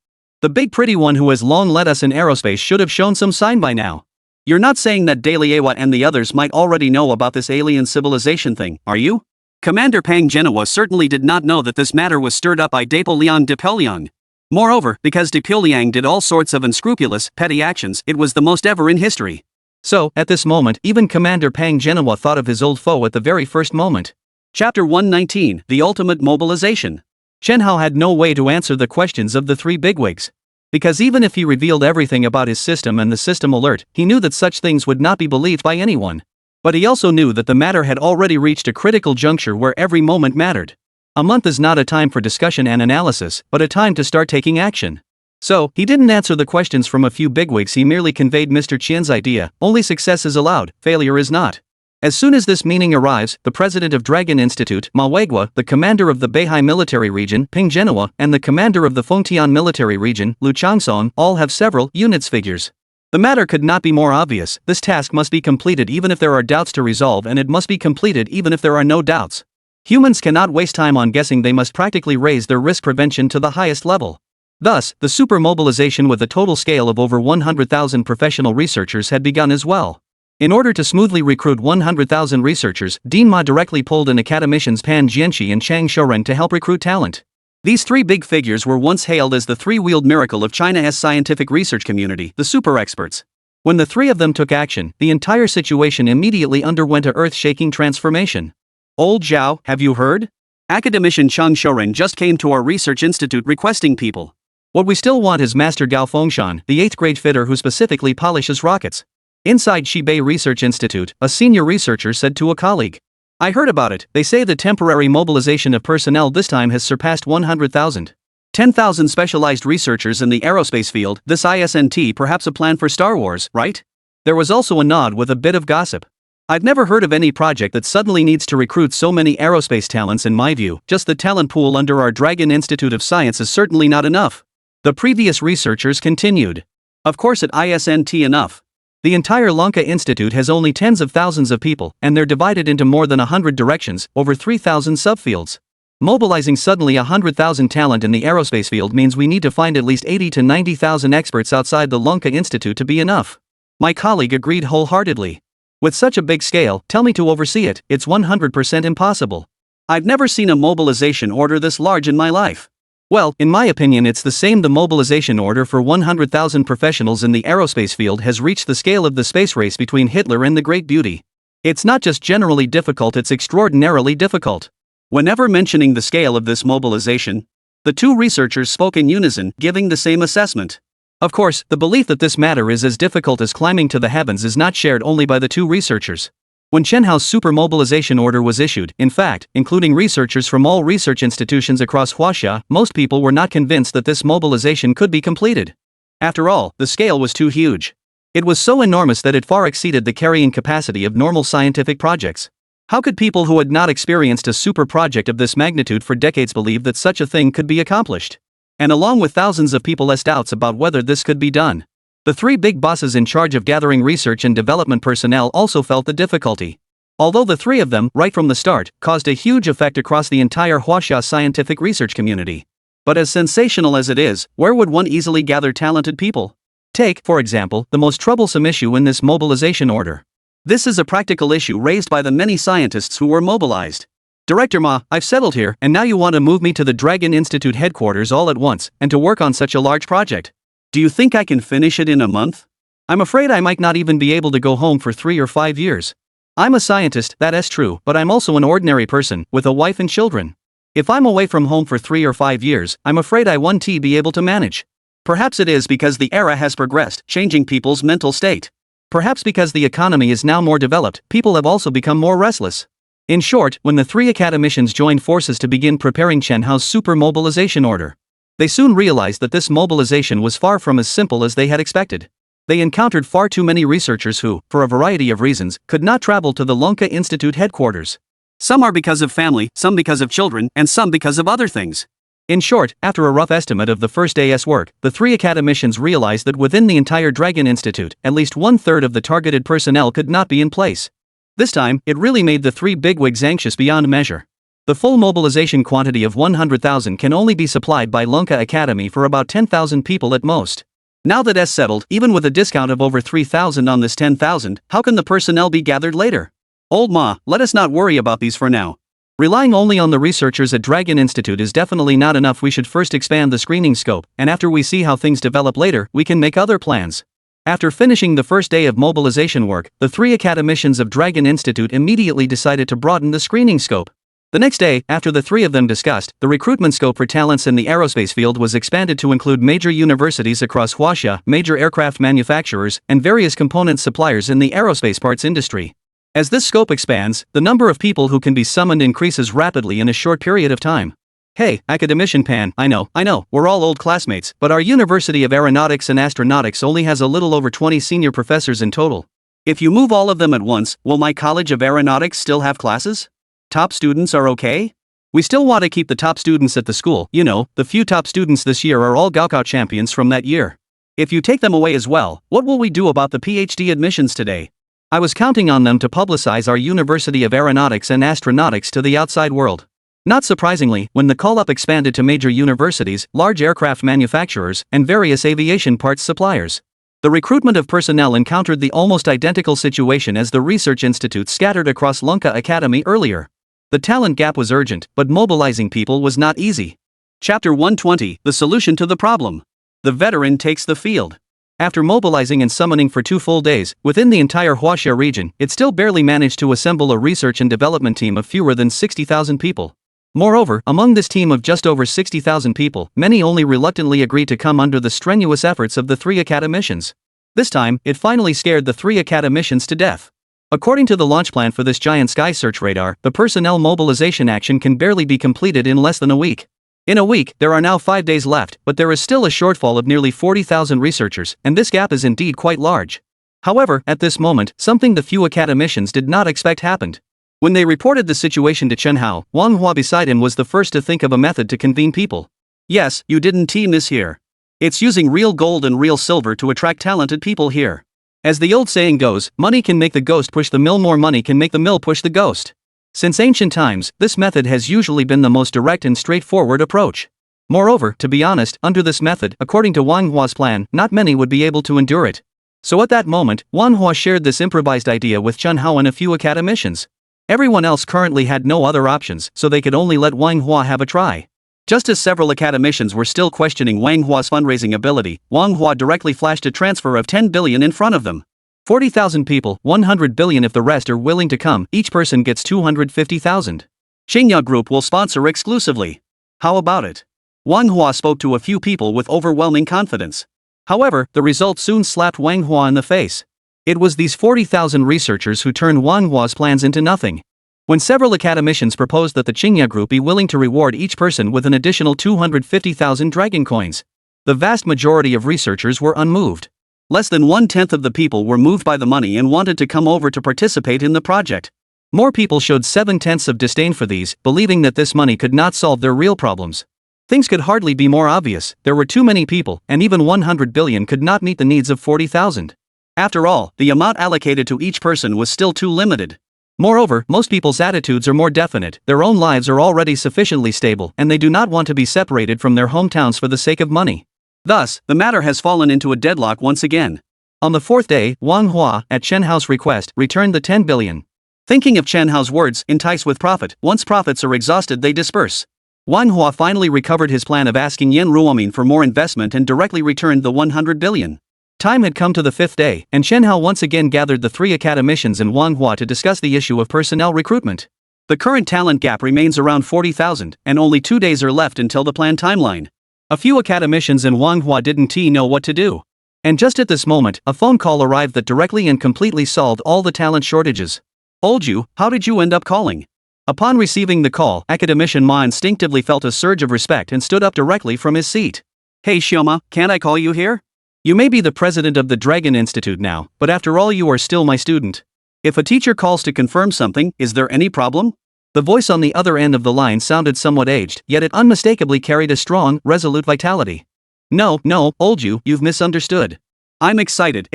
A: The big pretty one who has long led us in aerospace should have shown some sign by now.
B: You're not saying that Daily Awa and the others might already know about this alien civilization thing, are you? Commander Pang Genoa certainly did not know that this matter was stirred up by Napoleon Napoleon. Moreover, because Napoleon did all sorts of unscrupulous, petty actions, it was the most ever in history.
A: So, at this moment, even Commander Pang Genoa thought of his old foe at the very first moment.
B: Chapter 119, The Ultimate Mobilization.
A: Chen Hao had no way to answer the questions of the three bigwigs. Because even if he revealed everything about his system and the system alert, he knew that such things would not be believed by anyone. But he also knew that the matter had already reached a critical juncture where every moment mattered. A month is not a time for discussion and analysis, but a time to start taking action. So, he didn't answer the questions from a few bigwigs, he merely conveyed Mr. Qian's idea: only success is allowed, failure is not. As soon as this meaning arrives, the president of Dragon Institute, Manhwa, the commander of the Beihai military region, Ping Genoa, and the commander of the Fengtian military region, Lu Changsong, all have several units figures. The matter could not be more obvious. This task must be completed even if there are doubts to resolve, and it must be completed even if there are no doubts. Humans cannot waste time on guessing, they must practically raise their risk prevention to the highest level. Thus, the super mobilization with a total scale of over 100,000 professional researchers had begun as well. In order to smoothly recruit 100,000 researchers, Dean Ma directly pulled in academicians Pan Jianxi and Chang Shouren to help recruit talent. These three big figures were once hailed as the three-wheeled miracle of China's scientific research community, the super experts. When the three of them took action, the entire situation immediately underwent a earth-shaking transformation.
B: Old Zhao, have you heard? Academician Chang Shouren just came to our research institute requesting people.
A: What we still want is Master Gao Fengshan, the 8th grade fitter who specifically polishes rockets. Inside Xibei Research Institute, a senior researcher said to a colleague. I heard about it. They say the temporary mobilization of personnel this time has surpassed 100,000.
B: 10,000 specialized researchers in the aerospace field, this isn't perhaps a plan for Star Wars, right?
A: There was also a nod with a bit of gossip. I've never heard of any project that suddenly needs to recruit so many aerospace talents in my view. Just the talent pool under our Dragon Institute of Science is certainly not enough. The previous researchers continued.
B: Of course it isn't enough.
A: The entire Lanka Institute has only tens of thousands of people, and they're divided into more than 100 directions, over 3,000 subfields. Mobilizing suddenly 100,000 talent in the aerospace field means we need to find at least 80 to 90,000 experts outside the Lanka Institute to be enough. My colleague agreed wholeheartedly. With such a big scale, tell me to oversee it, it's 100% impossible.
B: I've never seen a mobilization order this large in my life.
A: Well, in my opinion it's the same. The mobilization order for 100,000 professionals in the aerospace field has reached the scale of the space race between Hitler and the Great Beauty. It's not just generally difficult, it's extraordinarily difficult.
B: Whenever mentioning the scale of this mobilization, the two researchers spoke in unison, giving the same assessment.
A: Of course, the belief that this matter is as difficult as climbing to the heavens is not shared only by the two researchers. When Chen Hao's super mobilization order was issued, in fact, including researchers from all research institutions across Huaxia, most people were not convinced that this mobilization could be completed. After all, the scale was too huge. It was so enormous that it far exceeded the carrying capacity of normal scientific projects. How could people who had not experienced a super project of this magnitude for decades believe that such a thing could be accomplished? And along with thousands of people's doubts about whether this could be done, the three big bosses in charge of gathering research and development personnel also felt the difficulty. Although the three of them, right from the start, caused a huge effect across the entire Huaxia scientific research community. But as sensational as it is, where would one easily gather talented people? Take, for example, the most troublesome issue in this mobilization order. This is a practical issue raised by the many scientists who were mobilized. Director Ma, I've settled here, and now you want to move me to the Dragon Institute headquarters all at once, and to work on such a large project. Do you think I can finish it in a month? I'm afraid I might not even be able to go home for 3 or 5 years. I'm a scientist, that is true, but I'm also an ordinary person, with a wife and children. If I'm away from home for 3 or 5 years, I'm afraid I won't be able to manage. Perhaps it is because the era has progressed, changing people's mental state. Perhaps because the economy is now more developed, people have also become more restless. In short, when the three academicians joined forces to begin preparing Chen Hao's super mobilization order, they soon realized that this mobilization was far from as simple as they had expected. They encountered far too many researchers who, for a variety of reasons, could not travel to the Lanka Institute headquarters.
B: Some are because of family, some because of children, and some because of other things.
A: In short, after a rough estimate of the first day's work, the three academicians realized that within the entire Dragon Institute, at least 1/3 of the targeted personnel could not be in place. This time, it really made the three bigwigs anxious beyond measure. The full mobilization quantity of 100,000 can only be supplied by Lunka Academy for about 10,000 people at most. Now that S settled, even with a discount of over 3,000 on this 10,000, how can the personnel be gathered later? Old Ma, let us not worry about these for now. Relying only on the researchers at Dragon Institute is definitely not enough. We should first expand the screening scope, and after we see how things develop later, we can make other plans. After finishing the first day of mobilization work, the 3 academicians of Dragon Institute immediately decided to broaden the screening scope. The next day, after the 3 of them discussed, the recruitment scope for talents in the aerospace field was expanded to include major universities across Huaxia, major aircraft manufacturers, and various component suppliers in the aerospace parts industry. As this scope expands, the number of people who can be summoned increases rapidly in a short period of time. Hey, Academician Pan, I know, we're all old classmates, but our University of Aeronautics and Astronautics only has a little over 20 senior professors in total. If you move all of them at once, will my College of Aeronautics still have classes? Top students are okay? We still want to keep the top students at the school, the few top students this year are all Gaokao champions from that year. If you take them away as well, what will we do about the PhD admissions today? I was counting on them to publicize our University of Aeronautics and Astronautics to the outside world. Not surprisingly, when the call-up expanded to major universities, large aircraft manufacturers, and various aviation parts suppliers, the recruitment of personnel encountered the almost identical situation as the research institutes scattered across Lunka Academy earlier. The talent gap was urgent, but mobilizing people was not easy. Chapter 120, The Solution to the Problem. The veteran takes the field. After mobilizing and summoning for 2 full days, within the entire Huaxia region, it still barely managed to assemble a research and development team of fewer than 60,000 people. Moreover, among this team of just over 60,000 people, many only reluctantly agreed to come under the strenuous efforts of the 3 academicians. This time, it finally scared the 3 academicians to death. According to the launch plan for this giant sky search radar, the personnel mobilization action can barely be completed in less than a week. In a week, there are now 5 days left, but there is still a shortfall of nearly 40,000 researchers, and this gap is indeed quite large. However, at this moment, something the few academicians did not expect happened. When they reported the situation to Chen Hao, Wang Hua beside him was the first to think of a method to convene people. Yes, you didn't miss here. It's using real gold and real silver to attract talented people here. As the old saying goes, money can make the ghost push the mill, more money can make the mill push the ghost. Since ancient times, this method has usually been the most direct and straightforward approach. Moreover, to be honest, under this method, according to Wang Hua's plan, not many would be able to endure it. So at that moment, Wang Hua shared this improvised idea with Chen Hao and a few academicians. Everyone else currently had no other options, so they could only let Wang Hua have a try. Just as several academicians were still questioning Wang Hua's fundraising ability, Wang Hua directly flashed a transfer of 10 billion in front of them. 40,000 people, 100 billion if the rest are willing to come, each person gets 250,000. Xingya Group will sponsor exclusively. How about it? Wang Hua spoke to a few people with overwhelming confidence. However, the result soon slapped Wang Hua in the face. It was these 40,000 researchers who turned Wang Hua's plans into nothing. When several academicians proposed that the Xingya Group be willing to reward each person with an additional 250,000 dragon coins, the vast majority of researchers were unmoved. Less than 1/10 of the people were moved by the money and wanted to come over to participate in the project. More people showed 7/10 of disdain for these, believing that this money could not solve their real problems. Things could hardly be more obvious, there were too many people, and even 100 billion could not meet the needs of 40,000. After all, the amount allocated to each person was still too limited. Moreover, most people's attitudes are more definite, their own lives are already sufficiently stable, and they do not want to be separated from their hometowns for the sake of money. Thus, the matter has fallen into a deadlock once again. On the 4th day, Wang Hua, at Chen Hao's request, returned the 10 billion. Thinking of Chen Hao's words, entice with profit, once profits are exhausted they disperse. Wang Hua finally recovered his plan of asking Yan Ruomin for more investment and directly returned the 100 billion. Time had come to the 5th day, and Chen Hao once again gathered the 3 academicians and Wang Hua to discuss the issue of personnel recruitment. The current talent gap remains around 40,000, and only 2 days are left until the planned timeline. A few academicians and Wang Hua didn't know what to do. And just at this moment, a phone call arrived that directly and completely solved all the talent shortages. Olju, how did you end up calling? Upon receiving the call, academician Ma instinctively felt a surge of respect and stood up directly from his seat. Hey Xioma, can't I call you here? You may be the president of the Dragon Institute now, but after all you are still my student. If a teacher calls to confirm something, is there any problem? The voice on the other end of the line sounded somewhat aged, yet it unmistakably carried a strong, resolute vitality. No, Olju, you've misunderstood. I'm excited.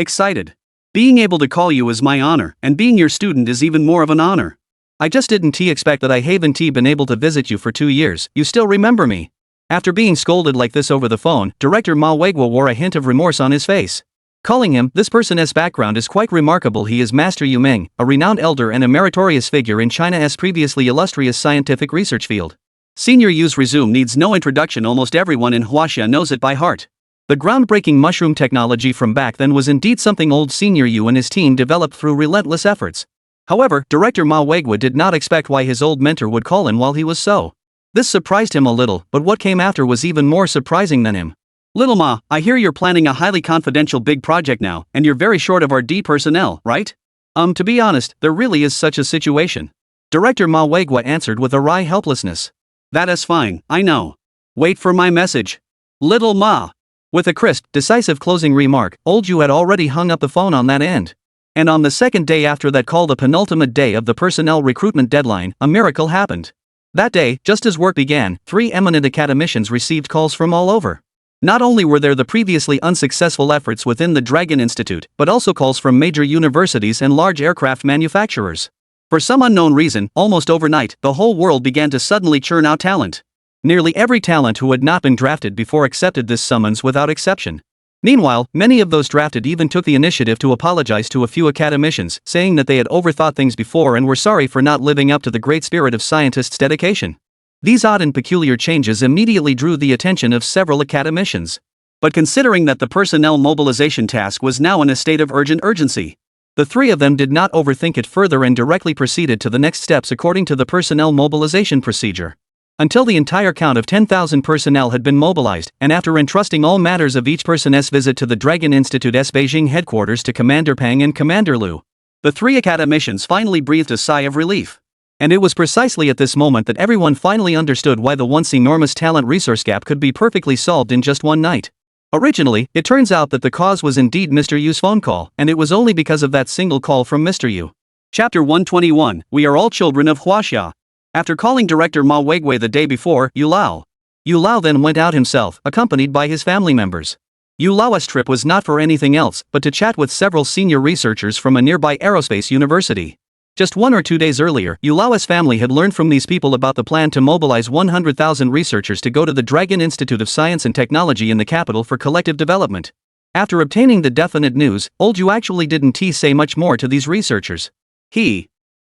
A: Being able to call you is my honor, and being your student is even more of an honor. I just didn't expect that I haven't been able to visit you for 2 years, you still remember me. After being scolded like this over the phone, director Manhwa wore a hint of remorse on his face. Calling him, this person's background is quite remarkable. He is Master Yu Ming, a renowned elder and a meritorious figure in China's previously illustrious scientific research field. Senior Yu's resume needs no introduction, almost everyone in Huaxia knows it by heart. The groundbreaking mushroom technology from back then was indeed something old Senior Yu and his team developed through relentless efforts. However, director Manhwa did not expect why his old mentor would call him while he was so. This surprised him a little, but what came after was even more surprising than him. Little Ma, I hear you're planning a highly confidential big project now, and you're very short of R&D personnel, right? To be honest, there really is such a situation. Director Manhwa answered with a wry helplessness. That is fine, I know. Wait for my message. Little Ma. With a crisp, decisive closing remark, old Yu had already hung up the phone on that end. And on the second day after that call, the penultimate day of the personnel recruitment deadline, a miracle happened. That day, just as work began, 3 eminent academicians received calls from all over. Not only were there the previously unsuccessful efforts within the Dragon Institute, but also calls from major universities and large aircraft manufacturers. For some unknown reason, almost overnight, the whole world began to suddenly churn out talent. Nearly every talent who had not been drafted before accepted this summons without exception. Meanwhile, many of those drafted even took the initiative to apologize to a few academicians, saying that they had overthought things before and were sorry for not living up to the great spirit of scientists' dedication. These odd and peculiar changes immediately drew the attention of several academicians. But considering that the personnel mobilization task was now in a state of urgent urgency, the 3 of them did not overthink it further and directly proceeded to the next steps according to the personnel mobilization procedure. Until the entire count of 10,000 personnel had been mobilized, and after entrusting all matters of each person's visit to the Dragon Institute's Beijing headquarters to Commander Peng and Commander Liu, the 3 academicians finally breathed a sigh of relief. And it was precisely at this moment that everyone finally understood why the once enormous talent resource gap could be perfectly solved in just one night. Originally, it turns out that the cause was indeed Mr. Yu's phone call, and it was only because of that single call from Mr. Yu. Chapter 121, We Are All Children of Huaxia. After calling director Manhwa the day before, Yu Lao then went out himself, accompanied by his family members. Yu Lao's trip was not for anything else, but to chat with several senior researchers from a nearby aerospace university. Just 1 or 2 days earlier, Yu Lao's family had learned from these people about the plan to mobilize 100,000 researchers to go to the Dragon Institute of Science and Technology in the capital for collective development. After obtaining the definite news, old Yu actually didn't say much more to these researchers.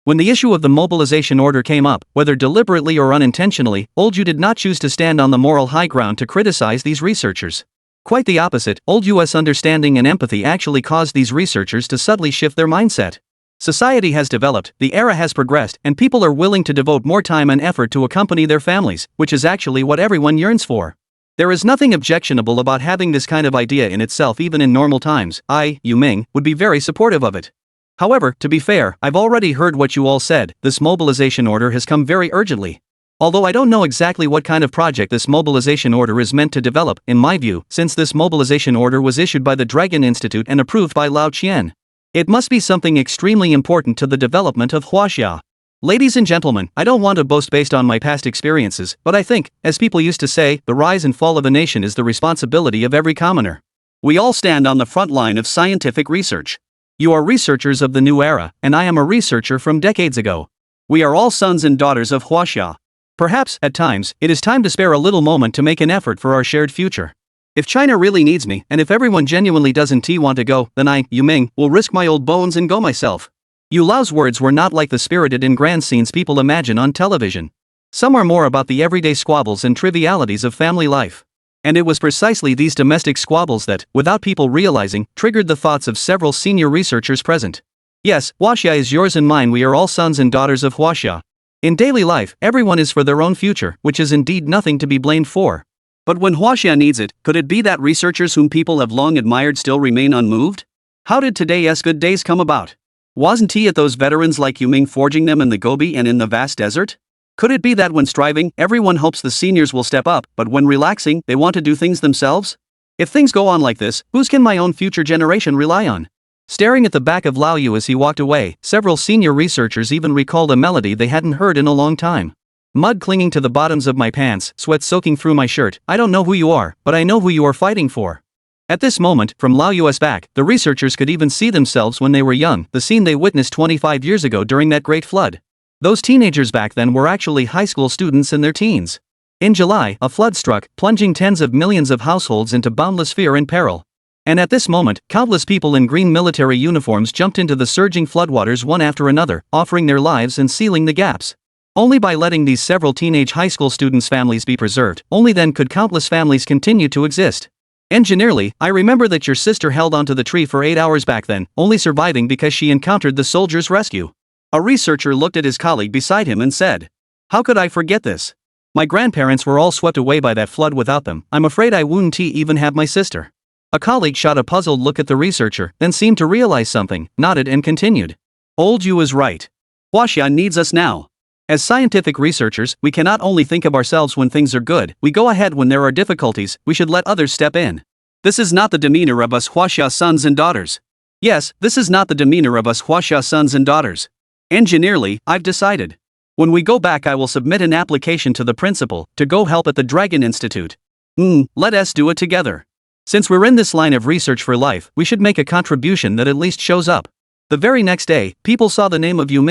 A: When the issue of the mobilization order came up, whether deliberately or unintentionally, old Yu did not choose to stand on the moral high ground to criticize these researchers. Quite the opposite, old Yu's understanding and empathy actually caused these researchers to subtly shift their mindset. Society has developed, the era has progressed, and people are willing to devote more time and effort to accompany their families, which is actually what everyone yearns for. There is nothing objectionable about having this kind of idea in itself. Even in normal times, I, Yu Ming, would be very supportive of it. However, to be fair, I've already heard what you all said. This mobilization order has come very urgently. Although I don't know exactly what kind of project this mobilization order is meant to develop, in my view, since this mobilization order was issued by the Dragon Institute and approved by Lao Qian, it must be something extremely important to the development of Huaxia. Ladies and gentlemen, I don't want to boast based on my past experiences, but I think, as people used to say, the rise and fall of a nation is the responsibility of every commoner. We all stand on the front line of scientific research. You are researchers of the new era, and I am a researcher from decades ago. We are all sons and daughters of Huaxia. Perhaps, at times, it is time to spare a little moment to make an effort for our shared future. If China really needs me, and if everyone genuinely doesn't want to go, then I, Yu Ming, will risk my old bones and go myself. Yu Lao's words were not like the spirited and grand scenes people imagine on television. Some are more about the everyday squabbles and trivialities of family life. And it was precisely these domestic squabbles that, without people realizing, triggered the thoughts of several senior researchers present. Yes, Huaxia is yours and mine. We are all sons and daughters of Huaxia. In daily life, everyone is for their own future, which is indeed nothing to be blamed for. But when Huaxia needs it, could it be that researchers whom people have long admired still remain unmoved? How did today's good days come about? Wasn't it those veterans like Yu Ming forging them in the Gobi and in the vast desert? Could it be that when striving, everyone hopes the seniors will step up, but when relaxing, they want to do things themselves? If things go on like this, whose can my own future generation rely on? Staring at the back of Lao Yu as he walked away, several senior researchers even recalled a melody they hadn't heard in a long time. Mud clinging to the bottoms of my pants, sweat soaking through my shirt. I don't know who you are, but I know who you are fighting for. At this moment, from Lao Yu's back, the researchers could even see themselves when they were young, the scene they witnessed 25 years ago during that great flood. Those teenagers back then were actually high school students in their teens. In July, a flood struck, plunging tens of millions of households into boundless fear and peril. And at this moment, countless people in green military uniforms jumped into the surging floodwaters one after another, offering their lives and sealing the gaps. Only by letting these several teenage high school students' families be preserved, only then could countless families continue to exist. Engineerly, I remember that your sister held onto the tree for 8 hours back then, only surviving because she encountered the soldiers' rescue. A researcher looked at his colleague beside him and said, "How could I forget this? My grandparents were all swept away by that flood without them. I'm afraid I wouldn't even have my sister." A colleague shot a puzzled look at the researcher, then seemed to realize something, nodded and continued. "Old you is right. Huaxia needs us now. As scientific researchers, we cannot only think of ourselves when things are good, we go ahead when there are difficulties, we should let others step in. This is not the demeanor of us Huaxia sons and daughters. Yes, this is not the demeanor of us Huaxia sons and daughters. Engineerly, I've decided. When we go back I will submit an application to the principal, to go help at the Dragon Institute. Let us do it together. Since we're in this line of research for life, we should make a contribution that at least shows up." The very next day, people saw the name of Yu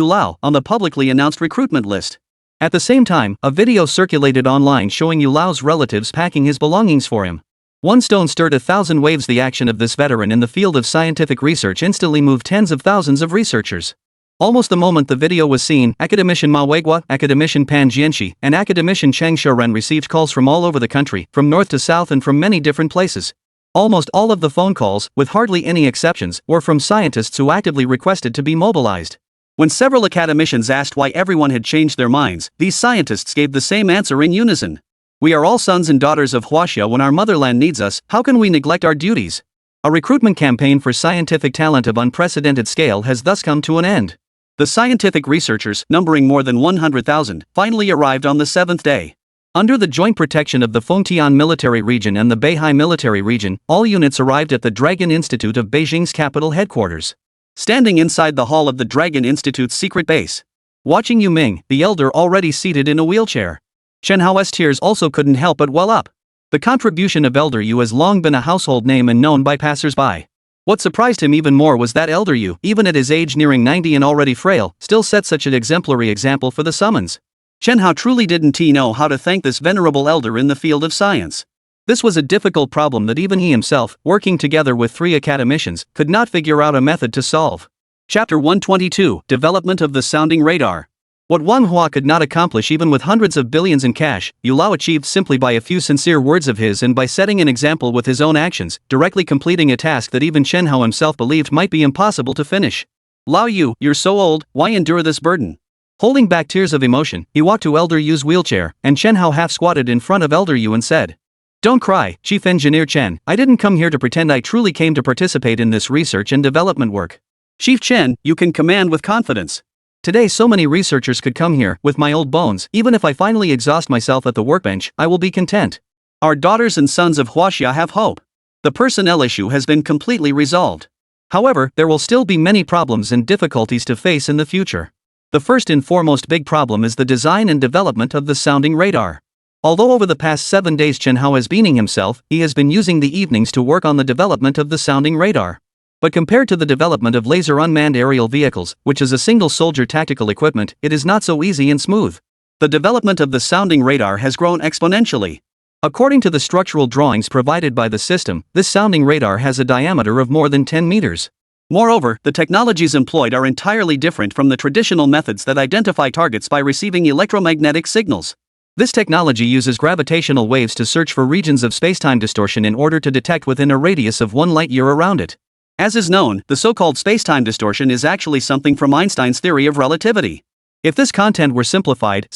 A: Lao, on the publicly announced recruitment list. At the same time, a video circulated online showing Yu Lao's relatives packing his belongings for him. One stone stirred 1,000 waves. The action of this veteran in the field of scientific research instantly moved tens of thousands of researchers. Almost the moment the video was seen, academician Ma Weiguo, academician Pan Jianxi, and academician Cheng Xiuren received calls from all over the country, from north to south and from many different places. Almost all of the phone calls, with hardly any exceptions, were from scientists who actively requested to be mobilized. When several academicians asked why everyone had changed their minds, these scientists gave the same answer in unison. "We are all sons and daughters of Huaxia. When our motherland needs us, how can we neglect our duties?" A recruitment campaign for scientific talent of unprecedented scale has thus come to an end. The scientific researchers, numbering more than 100,000, finally arrived on the 7th day. Under the joint protection of the Fengtian Military Region and the Beihai Military Region, all units arrived at the Dragon Institute of Beijing's capital headquarters. Standing inside the hall of the Dragon Institute's secret base, watching Yu Ming, the elder, already seated in a wheelchair. Chen Hao's tears also couldn't help but well up. The contribution of Elder Yu has long been a household name and known by passers-by. What surprised him even more was that Elder Yu, even at his age nearing 90 and already frail, still set such an exemplary example for the summons. Chen Hao truly didn't know how to thank this venerable elder in the field of science. This was a difficult problem that even he himself, working together with 3 academicians, could not figure out a method to solve. Chapter 122, Development of the Sounding Radar. What Wang Hua could not accomplish even with hundreds of billions in cash, Yu Lao achieved simply by a few sincere words of his and by setting an example with his own actions, directly completing a task that even Chen Hao himself believed might be impossible to finish. "Lao Yu, you're so old, why endure this burden?" Holding back tears of emotion, he walked to Elder Yu's wheelchair, and Chen Hao half squatted in front of Elder Yu and said, "Don't cry, Chief Engineer Chen, I didn't come here to pretend. I truly came to participate in this research and development work." "Chief Chen, you can command with confidence. Today so many researchers could come here, with my old bones. Even if I finally exhaust myself at the workbench, I will be content. Our daughters and sons of Huaxia have hope. The personnel issue has been completely resolved. However, there will still be many problems and difficulties to face in the future. The first and foremost big problem is the design and development of the sounding radar. Although over the past 7 days Chen Hao has been himself, he has been using the evenings to work on the development of the sounding radar. But compared to the development of laser unmanned aerial vehicles, which is a single soldier tactical equipment, it is not so easy and smooth. The development of the sounding radar has grown exponentially. According to the structural drawings provided by the system, this sounding radar has a diameter of more than 10 meters. Moreover, the technologies employed are entirely different from the traditional methods that identify targets by receiving electromagnetic signals. This technology uses gravitational waves to search for regions of spacetime distortion in order to detect within a radius of 1 light-year around it. As is known, the so-called spacetime distortion is actually something from Einstein's theory of relativity. If this content were simplified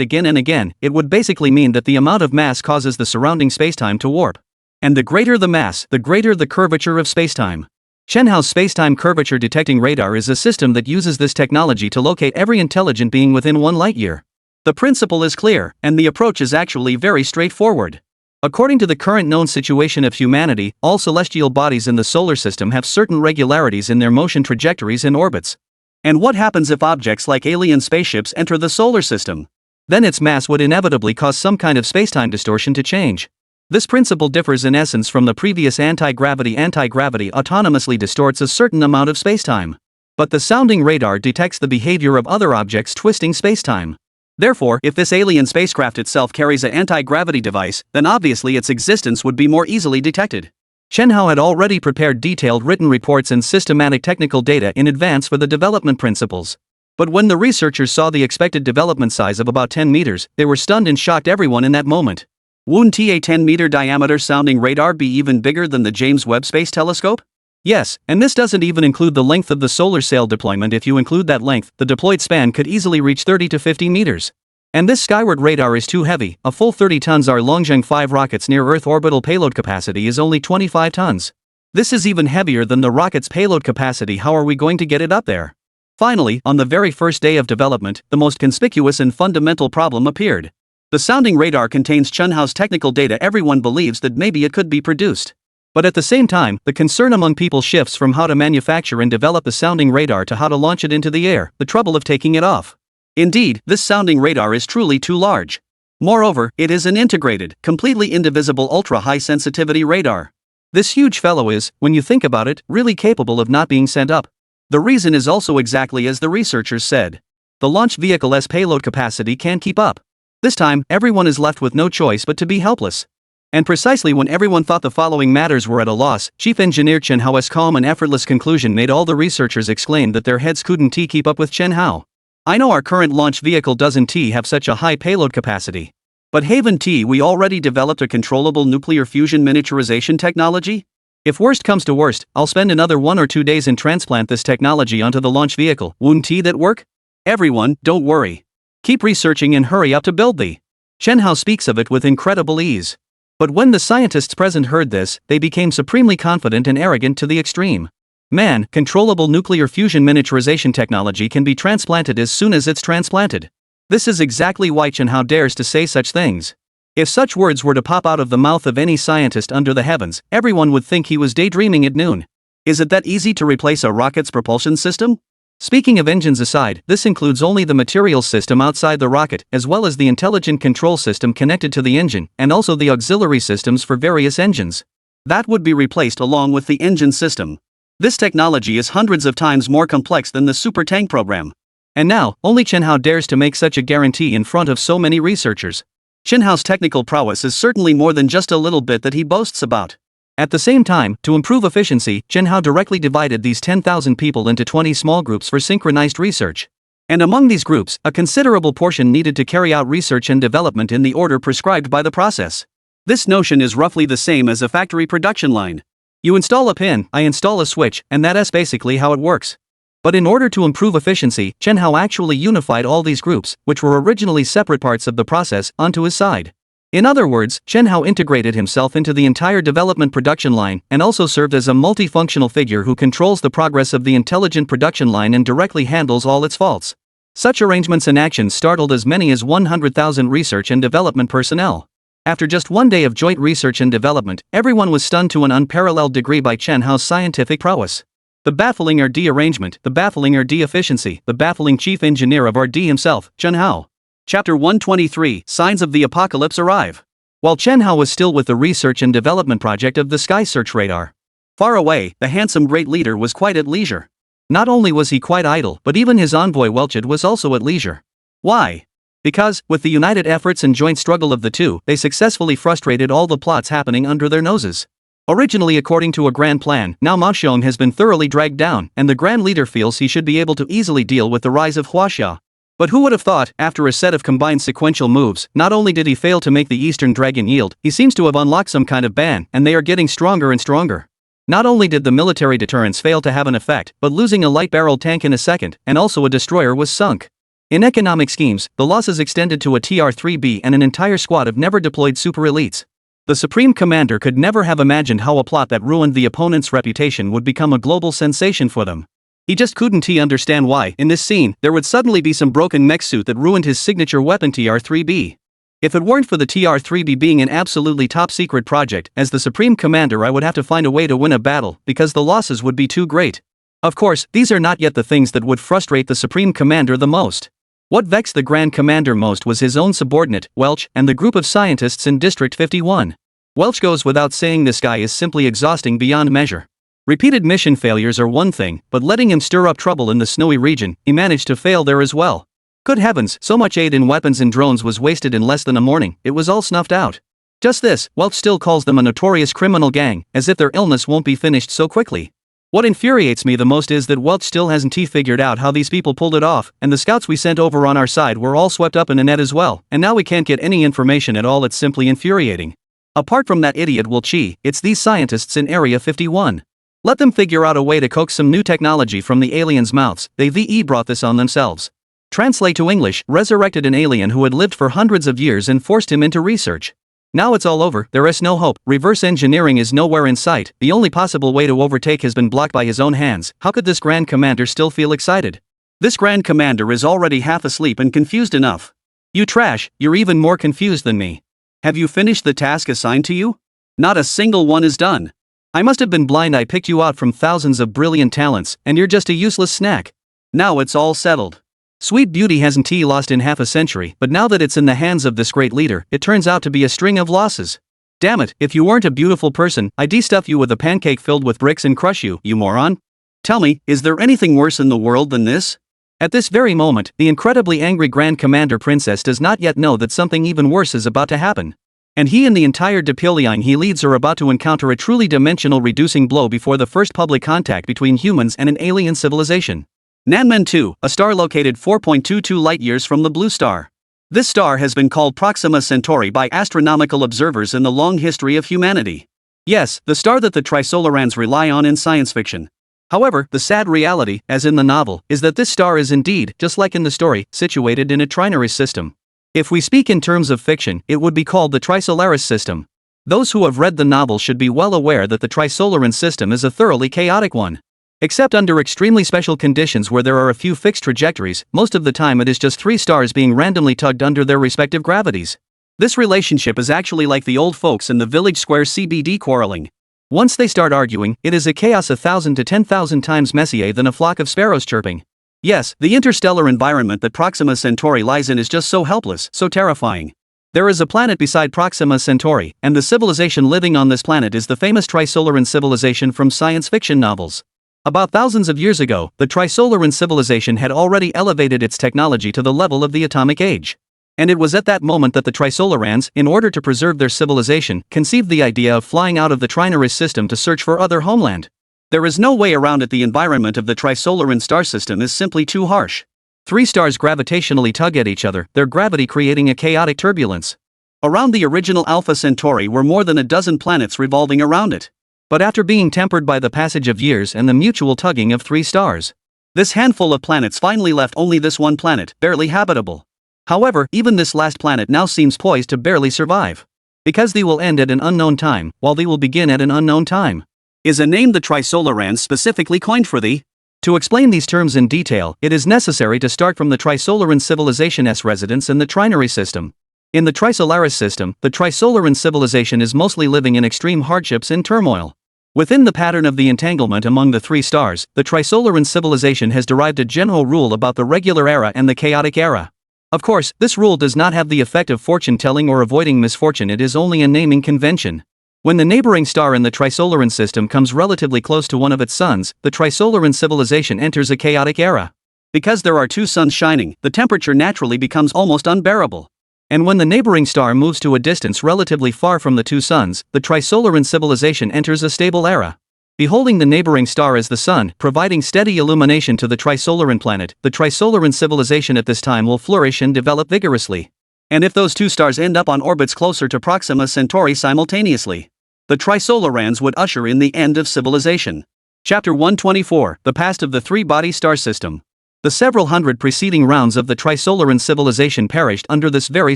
A: again and again, it would basically mean that the amount of mass causes the surrounding spacetime to warp. And the greater the mass, the greater the curvature of spacetime. Chen Hao's spacetime curvature detecting radar is a system that uses this technology to locate every intelligent being within 1 light-year. The principle is clear, and the approach is actually very straightforward. According to the current known situation of humanity, all celestial bodies in the solar system have certain regularities in their motion trajectories and orbits. And what happens if objects like alien spaceships enter the solar system? Then its mass would inevitably cause some kind of spacetime distortion to change. This principle differs in essence from the previous anti-gravity. Anti-gravity autonomously distorts a certain amount of spacetime. But the sounding radar detects the behavior of other objects twisting spacetime.
B: Therefore, if this alien spacecraft itself carries an anti-gravity device, then obviously its existence would be more easily detected.
A: Chen Hao had already prepared detailed written reports and systematic technical data in advance for the development principles. But when the researchers saw the expected development size of about 10 meters, they were stunned and shocked everyone in that moment.
B: Wouldn't a 10-meter diameter sounding radar be even bigger than the James Webb Space Telescope?
A: Yes, and this doesn't even include the length of the solar sail deployment. If you include that length, the deployed span could easily reach 30 to 50 meters. And this skyward radar is too heavy. A full 30 tons. Our Longzheng 5 rocket's near-Earth orbital payload capacity is only 25 tons. This is even heavier than the rocket's payload capacity. How are we going to get it up there? Finally, on the very first day of development, the most conspicuous and fundamental problem appeared. The sounding radar contains Chen Hao's technical data. Everyone believes that maybe it could be produced. But at the same time, the concern among people shifts from how to manufacture and develop the sounding radar to how to launch it into the air, the trouble of taking it off. Indeed, this sounding radar is truly too large. Moreover, it is an integrated, completely indivisible ultra-high sensitivity radar. This huge fellow is, when you think about it, really capable of not being sent up. The reason is also exactly as the researchers said. The launch vehicle's payload capacity can't keep up. This time, everyone is left with no choice but to be helpless. And precisely when everyone thought the following matters were at a loss, Chief Engineer Chen Hao's calm and effortless conclusion made all the researchers exclaim that their heads couldn't keep up with Chen Hao. I know our current launch vehicle doesn't have such a high payload capacity. But haven't we already developed a controllable nuclear fusion miniaturization technology? If worst comes to worst, I'll spend another 1 or 2 days and transplant this technology onto the launch vehicle. Wouldn't that work? Everyone, don't worry. Keep researching and hurry up to build the. Chen Hao speaks of it with incredible ease. But when the scientists present heard this, they became supremely confident and arrogant to the extreme. Man, controllable nuclear fusion miniaturization technology can be transplanted as soon as it's transplanted. This is exactly why Chen Hao dares to say such things. If such words were to pop out of the mouth of any scientist under the heavens, everyone would think he was daydreaming at noon. Is it that easy to replace a rocket's propulsion system? Speaking of engines aside, this includes only the materials system outside the rocket, as well as the intelligent control system connected to the engine, and also the auxiliary systems for various engines. That would be replaced along with the engine system. This technology is hundreds of times more complex than the super tank program. And now, only Chen Hao dares to make such a guarantee in front of so many researchers. Chen Hao's technical prowess is certainly more than just a little bit that he boasts about. At the same time, to improve efficiency, Chen Hao directly divided these 10,000 people into 20 small groups for synchronized research. And among these groups, a considerable portion needed to carry out research and development in the order prescribed by the process. This notion is roughly the same as a factory production line. You install a pin, I install a switch, and that's basically how it works. But in order to improve efficiency, Chen Hao actually unified all these groups, which were originally separate parts of the process, onto his side. In other words, Chen Hao integrated himself into the entire development production line, and also served as a multifunctional figure who controls the progress of the intelligent production line and directly handles all its faults. Such arrangements and actions startled as many as 100,000 research and development personnel. After just 1 day of joint research and development, everyone was stunned to an unparalleled degree by Chen Hao's scientific prowess. The baffling RD arrangement, the baffling RD efficiency, the baffling chief engineer of RD himself, Chen Hao. Chapter 123, Signs of the Apocalypse Arrive. While Chen Hao was still with the research and development project of the Sky Search Radar. Far away, the handsome great leader was quite at leisure. Not only was he quite idle, but even his envoy Welchid was also at leisure. Why? Because, with the united efforts and joint struggle of the two, they successfully frustrated all the plots happening under their noses. Originally according to a grand plan, now Ma Xiong has been thoroughly dragged down, and the grand leader feels he should be able to easily deal with the rise of Huaxia. But who would have thought, after a set of combined sequential moves, not only did he fail to make the Eastern Dragon yield, he seems to have unlocked some kind of ban, and they are getting stronger and stronger. Not only did the military deterrence fail to have an effect, but losing a light-barreled tank in a second, and also a destroyer was sunk. In economic schemes, the losses extended to a TR-3B and an entire squad of never-deployed super elites. The Supreme Commander could never have imagined how a plot that ruined the opponent's reputation would become a global sensation for them. He just couldn't understand why, in this scene, there would suddenly be some broken mech suit that ruined his signature weapon TR-3B. If it weren't for the TR-3B being an absolutely top-secret project, as the Supreme Commander I would have to find a way to win a battle, because the losses would be too great. Of course, these are not yet the things that would frustrate the Supreme Commander the most. What vexed the Grand Commander most was his own subordinate, Welch, and the group of scientists in District 51. Welch goes without saying this guy is simply exhausting beyond measure. Repeated mission failures are one thing, but letting him stir up trouble in the snowy region, he managed to fail there as well. Good heavens, so much aid in weapons and drones was wasted in less than a morning, it was all snuffed out. Just this, Welch still calls them a notorious criminal gang, as if their illness won't be finished so quickly. What infuriates me the most is that Welch still hasn't figured out how these people pulled it off, and the scouts we sent over on our side were all swept up in a net as well, and now we can't get any information at all. It's simply infuriating. Apart from that idiot Welch, it's these scientists in Area 51. Let them figure out a way to coax some new technology from the aliens' mouths. They brought this on themselves. Translate to English, resurrected an alien who had lived for hundreds of years and forced him into research. Now it's all over, there is no hope, reverse engineering is nowhere in sight, the only possible way to overtake has been blocked by his own hands. How could this Grand Commander still feel excited? This Grand Commander is already half asleep and confused enough. You trash, you're even more confused than me. Have you finished the task assigned to you? Not a single one is done. I must have been blind. I picked you out from thousands of brilliant talents, and you're just a useless snack. Now it's all settled. Sweet Beauty hasn't lost in half a century, but now that it's in the hands of this great leader, it turns out to be a string of losses. Damn it, if you weren't a beautiful person, I'd stuff you with a pancake filled with bricks and crush you, you moron. Tell me, is there anything worse in the world than this? At this very moment, the incredibly angry Grand Commander Princess does not yet know that something even worse is about to happen. And he and the entire Depilion he leads are about to encounter a truly dimensional reducing blow before the first public contact between humans and an alien civilization. Nanmen 2, a star located 4.22 light-years from the Blue Star. This star has been called Proxima Centauri by astronomical observers in the long history of humanity. Yes, the star that the Trisolarans rely on in science fiction. However, the sad reality, as in the novel, is that this star is indeed, just like in the story, situated in a trinary system. If we speak in terms of fiction, it would be called the Trisolaris system. Those who have read the novel should be well aware that the Trisolaran system is a thoroughly chaotic one. Except under extremely special conditions where there are a few fixed trajectories, most of the time it is just three stars being randomly tugged under their respective gravities. This relationship is actually like the old folks in the village square CBD quarreling. Once they start arguing, it is a chaos 1,000 to 10,000 times messier than a flock of sparrows chirping. Yes, the interstellar environment that Proxima Centauri lies in is just so helpless, so terrifying. There is a planet beside Proxima Centauri, and the civilization living on this planet is the famous Trisolaran civilization from science fiction novels. About thousands of years ago, the Trisolaran civilization had already elevated its technology to the level of the atomic age. And it was at that moment that the Trisolarans, in order to preserve their civilization, conceived the idea of flying out of the Trinaris system to search for other homeland. There is no way around it. The environment of the Trisolaran star system is simply too harsh. Three stars gravitationally tug at each other, their gravity creating a chaotic turbulence. Around the original Alpha Centauri were more than a dozen planets revolving around it. But after being tempered by the passage of years and the mutual tugging of three stars, this handful of planets finally left only this one planet, barely habitable. However, even this last planet now seems poised to barely survive. Because they will end at an unknown time, while they will begin at an unknown time. Is a name the Trisolarans specifically coined for thee? To explain these terms in detail, it is necessary to start from the Trisolaran civilization's residence in the Trinary system. In the Trisolaris system, the Trisolaran civilization is mostly living in extreme hardships and turmoil. Within the pattern of the entanglement among the three stars, the Trisolaran civilization has derived a general rule about the regular era and the chaotic era. Of course, this rule does not have the effect of fortune-telling or avoiding misfortune. It is only a naming convention. When the neighboring star in the Trisolaran system comes relatively close to one of its suns, the Trisolaran civilization enters a chaotic era. Because there are two suns shining, the temperature naturally becomes almost unbearable. And when the neighboring star moves to a distance relatively far from the two suns, the Trisolaran civilization enters a stable era. Beholding the neighboring star as the sun, providing steady illumination to the Trisolaran planet, the Trisolaran civilization at this time will flourish and develop vigorously. And if those two stars end up on orbits closer to Proxima Centauri simultaneously, the Trisolarans would usher in the end of civilization. Chapter 124, The Past of the Three-Body Star System. The several hundred preceding rounds of the Trisolaran civilization perished under this very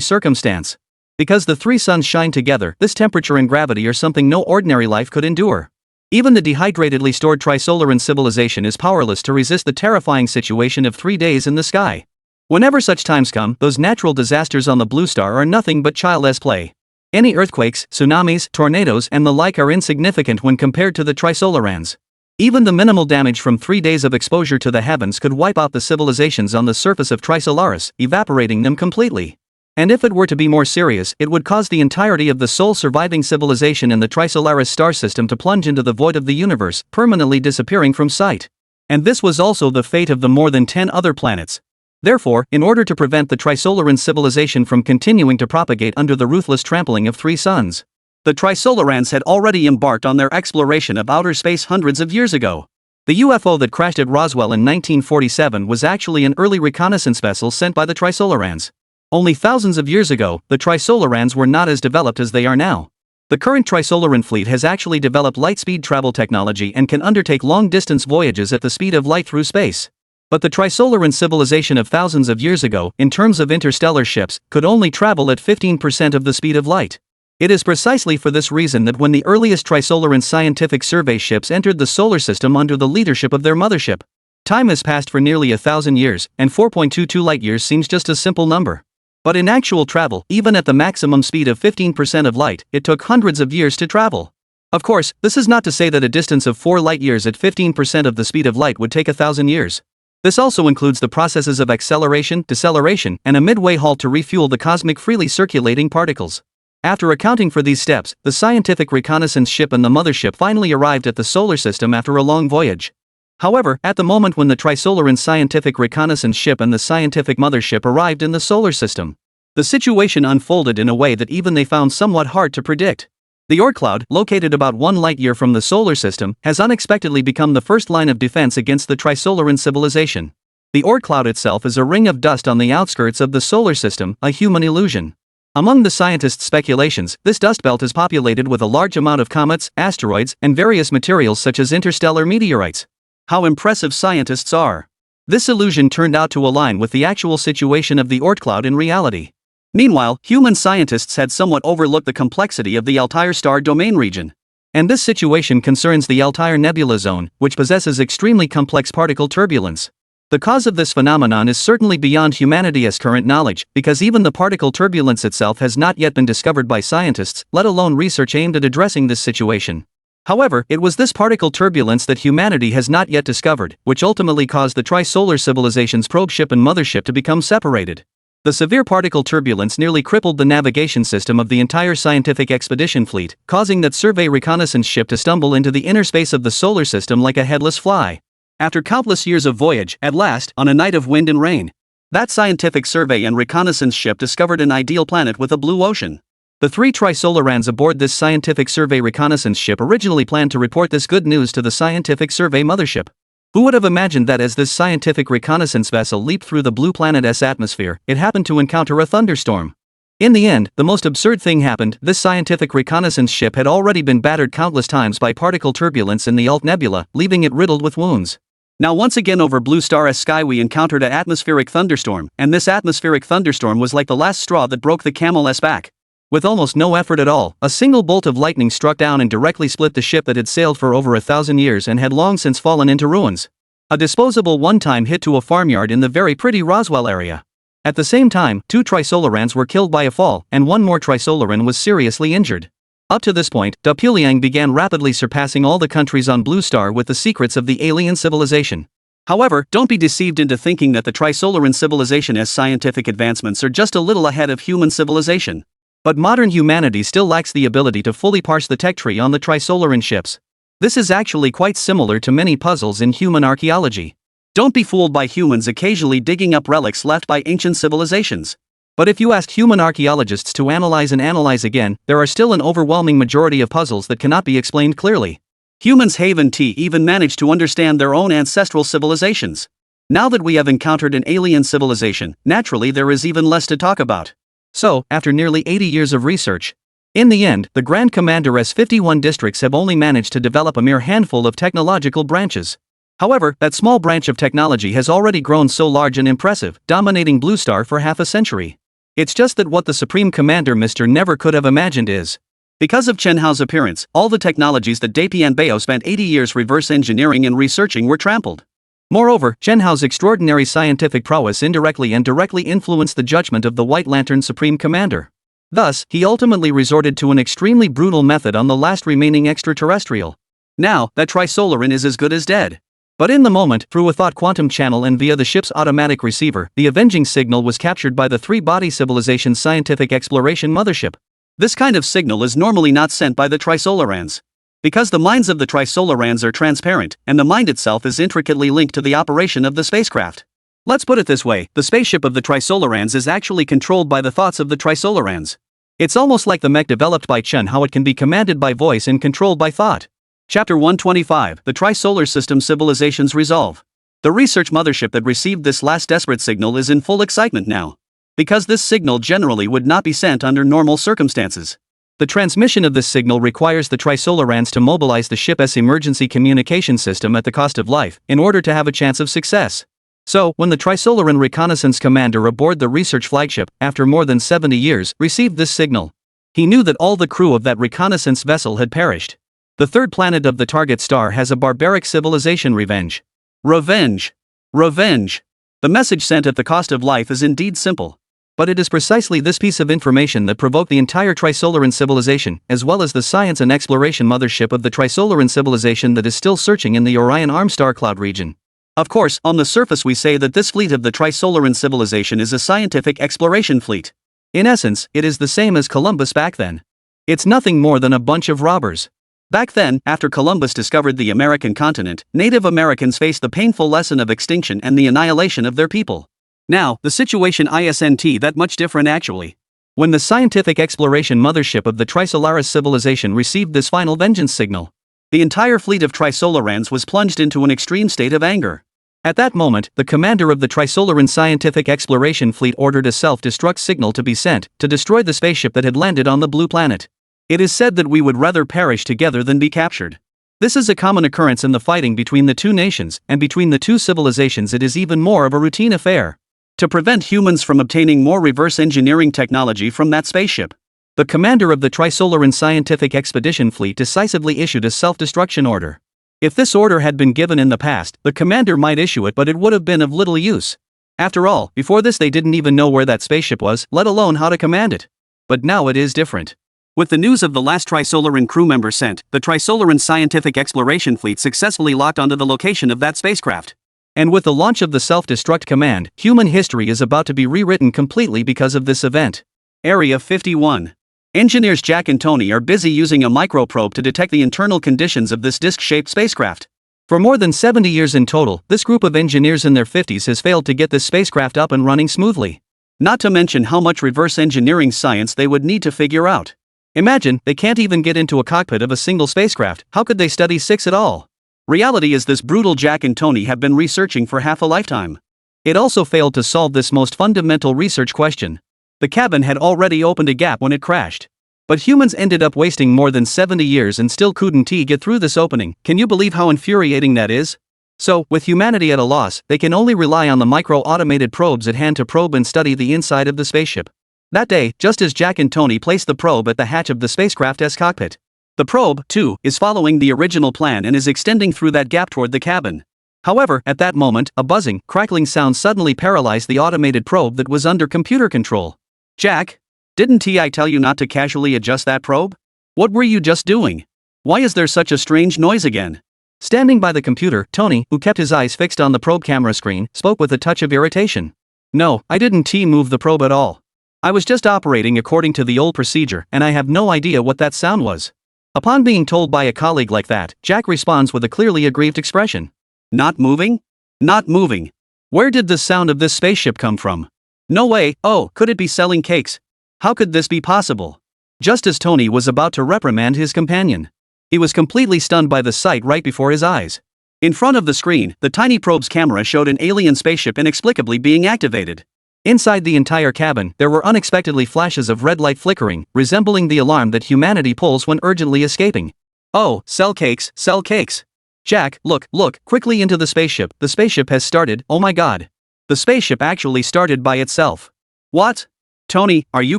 A: circumstance. Because the three suns shine together, this temperature and gravity are something no ordinary life could endure. Even the dehydratedly stored Trisolaran civilization is powerless to resist the terrifying situation of 3 days in the sky. Whenever such times come, those natural disasters on the Blue Star are nothing but child's play. Any earthquakes, tsunamis, tornadoes and the like are insignificant when compared to the Trisolarans. Even the minimal damage from 3 days of exposure to the heavens could wipe out the civilizations on the surface of Trisolaris, evaporating them completely. And if it were to be more serious, it would cause the entirety of the sole surviving civilization in the Trisolaris star system to plunge into the void of the universe, permanently disappearing from sight. And this was also the fate of the more than 10 other planets. Therefore, in order to prevent the Trisolaran civilization from continuing to propagate under the ruthless trampling of 3 suns, the Trisolarans had already embarked on their exploration of outer space hundreds of years ago. The UFO that crashed at Roswell in 1947 was actually an early reconnaissance vessel sent by the Trisolarans. Only thousands of years ago, the Trisolarans were not as developed as they are now. The current Trisolaran fleet has actually developed light-speed travel technology and can undertake long-distance voyages at the speed of light through space. But the Trisolaran civilization of thousands of years ago, in terms of interstellar ships, could only travel at 15% of the speed of light. It is precisely for this reason that when the earliest Trisolaran scientific survey ships entered the solar system under the leadership of their mothership, time has passed for nearly 1,000 years, and 4.22 light-years seems just a simple number. But in actual travel, even at the maximum speed of 15% of light, it took hundreds of years to travel. Of course, this is not to say that a distance of 4 light-years at 15% of the speed of light would take 1,000 years. This also includes the processes of acceleration, deceleration, and a midway halt to refuel the cosmic freely circulating particles. After accounting for these steps, the scientific reconnaissance ship and the mothership finally arrived at the solar system after a long voyage. However, at the moment when the Trisolaran scientific reconnaissance ship and the scientific mothership arrived in the solar system, the situation unfolded in a way that even they found somewhat hard to predict. The Oort cloud, located about 1 light-year from the solar system, has unexpectedly become the first line of defense against the Trisolaran civilization. The Oort cloud itself is a ring of dust on the outskirts of the solar system, a human illusion. Among the scientists' speculations, this dust belt is populated with a large amount of comets, asteroids, and various materials such as interstellar meteorites. How impressive scientists are! This illusion turned out to align with the actual situation of the Oort cloud in reality. Meanwhile, human scientists had somewhat overlooked the complexity of the Altair star domain region. And this situation concerns the Altair Nebula Zone, which possesses extremely complex particle turbulence. The cause of this phenomenon is certainly beyond humanity's current knowledge, because even the particle turbulence itself has not yet been discovered by scientists, let alone research aimed at addressing this situation. However, it was this particle turbulence that humanity has not yet discovered, which ultimately caused the Trisolar civilization's probe ship and mothership to become separated. The severe particle turbulence nearly crippled the navigation system of the entire scientific expedition fleet, causing that survey reconnaissance ship to stumble into the inner space of the solar system like a headless fly. After countless years of voyage, at last, on a night of wind and rain, that scientific survey and reconnaissance ship discovered an ideal planet with a blue ocean. The 3 Trisolarans aboard this scientific survey reconnaissance ship originally planned to report this good news to the scientific survey mothership. Who would have imagined that as this scientific reconnaissance vessel leaped through the blue planet's atmosphere, it happened to encounter a thunderstorm? In the end, the most absurd thing happened. This scientific reconnaissance ship had already been battered countless times by particle turbulence in the Oort Nebula, leaving it riddled with wounds. Now once again over Blue Star's sky we encountered an atmospheric thunderstorm, and this atmospheric thunderstorm was like the last straw that broke the camel's back. With almost no effort at all, a single bolt of lightning struck down and directly split the ship that had sailed for over 1,000 years and had long since fallen into ruins. A disposable one-time hit to a farmyard in the very pretty Roswell area. At the same time, 2 Trisolarans were killed by a fall, and 1 more Trisolaran was seriously injured. Up to this point, Pyongyang began rapidly surpassing all the countries on Blue Star with the secrets of the alien civilization. However, don't be deceived into thinking that the Trisolaran civilization's scientific advancements are just a little ahead of human civilization. But modern humanity still lacks the ability to fully parse the tech tree on the Trisolaran ships. This is actually quite similar to many puzzles in human archaeology. Don't be fooled by humans occasionally digging up relics left by ancient civilizations. But if you ask human archaeologists to analyze and analyze again, there are still an overwhelming majority of puzzles that cannot be explained clearly. Humans haven't even managed to understand their own ancestral civilizations. Now that we have encountered an alien civilization, naturally there is even less to talk about. So, after nearly 80 years of research, in the end, the Grand Commander's 51 districts have only managed to develop a mere handful of technological branches. However, that small branch of technology has already grown so large and impressive, dominating Blue Star for half a century. It's just that what the Supreme Commander Mr. Never could have imagined is, because of Chen Hao's appearance, all the technologies that Dapian Bao spent 80 years reverse engineering and researching were trampled. Moreover, Chen Hao's extraordinary scientific prowess indirectly and directly influenced the judgment of the White Lantern Supreme Commander. Thus, he ultimately resorted to an extremely brutal method on the last remaining extraterrestrial. Now, that Trisolaran is as good as dead. But in the moment, through a thought quantum channel and via the ship's automatic receiver, the avenging signal was captured by the three-body civilization's scientific exploration mothership.
B: This kind of signal is normally not sent by the Trisolarans. Because the minds of the Trisolarans are transparent, and the mind itself is intricately linked to the operation of the spacecraft. Let's put it this way, the spaceship of the Trisolarans is actually controlled by the thoughts of the Trisolarans. It's almost like the mech developed by Chen, how it can be commanded by voice and controlled by thought. Chapter 125, The Trisolar System Civilizations Resolve. The research mothership that received this last desperate signal is in full excitement now. Because this signal generally would not be sent under normal circumstances. The transmission of this signal requires the Trisolarans to mobilize the ship's emergency communication system at the cost of life, in order to have a chance of success. So, when the Trisolaran reconnaissance commander aboard the research flagship, after more than 70 years, received this signal, he knew that all the crew of that reconnaissance vessel had perished. The third planet of the target star has a barbaric civilization revenge. Revenge. Revenge. The message sent at the cost of life is indeed simple. But it is precisely this piece of information that provoked the entire Trisolaran civilization, as well as the science and exploration mothership of the Trisolaran civilization that is still searching in the Orion Arm star cloud region. Of course, on the surface we say that this fleet of the Trisolaran civilization is a scientific exploration fleet. In essence, it is the same as Columbus back then. It's nothing more than a bunch of robbers. Back then, after Columbus discovered the American continent, Native Americans faced the painful lesson of extinction and the annihilation of their people. Now, the situation isn't that much different actually. When the scientific exploration mothership of the Trisolaris civilization received this final vengeance signal, the entire fleet of Trisolarans was plunged into an extreme state of anger. At that moment, the commander of the Trisolaran scientific exploration fleet ordered a self-destruct signal to be sent, to destroy the spaceship that had landed on the blue planet. It is said that we would rather perish together than be captured. This is a common occurrence in the fighting between the two nations, and between the two civilizations it is even more of a routine affair. To prevent humans from obtaining more reverse engineering technology from that spaceship, the commander of the Trisolaran Scientific Expedition Fleet decisively issued a self-destruction order. If this order had been given in the past, the commander might issue it, but it would have been of little use. After all, before this they didn't even know where that spaceship was, let alone how to command it. But now it is different. With the news of the last Trisolaran crew member sent, the Trisolaran Scientific Exploration Fleet successfully locked onto the location of that spacecraft. And with the launch of the self-destruct command, human history is about to be rewritten completely because of this event. Area 51. Engineers Jack and Tony are busy using a microprobe to detect the internal conditions of this disc-shaped spacecraft. For more than 70 years in total, this group of engineers in their 50s has failed to get this spacecraft up and running smoothly. Not to mention how much reverse engineering science they would need to figure out. Imagine, they can't even get into a cockpit of a single spacecraft, how could they study 6 at all? Reality is this brutal Jack and Tony have been researching for half a lifetime. It also failed to solve this most fundamental research question. The cabin had already opened a gap when it crashed. But humans ended up wasting more than 70 years and still couldn't get through this opening. Can you believe how infuriating that is? So, with humanity at a loss, they can only rely on the micro-automated probes at hand to probe and study the inside of the spaceship. That day, just as Jack and Tony placed the probe at the hatch of the spacecraft's cockpit, the probe, too, is following the original plan and is extending through that gap toward the cabin. However, at that moment, a buzzing, crackling sound suddenly paralyzed the automated probe that was under computer control. Jack? Didn't I tell you not to casually adjust that probe? What were you just doing? Why is there such a strange noise again? Standing by the computer, Tony, who kept his eyes fixed on the probe camera screen, spoke with a touch of irritation. No, I didn't move the probe at all. I was just operating according to the old procedure, and I have no idea what that sound was. Upon being told by a colleague like that, Jack responds with a clearly aggrieved expression. Not moving? Not moving. Where did the sound of this spaceship come from? No way. Oh, could it be selling cakes? How could this be possible? Just as Tony was about to reprimand his companion, he was completely stunned by the sight right before his eyes. In front of the screen, the tiny probe's camera showed an alien spaceship inexplicably being activated. Inside the entire cabin, there were unexpectedly flashes of red light flickering, resembling the alarm that humanity pulls when urgently escaping. Oh, sell cakes, sell cakes. Jack, look, quickly into the spaceship. The spaceship has started, oh my god. The spaceship actually started by itself. What? Tony, are you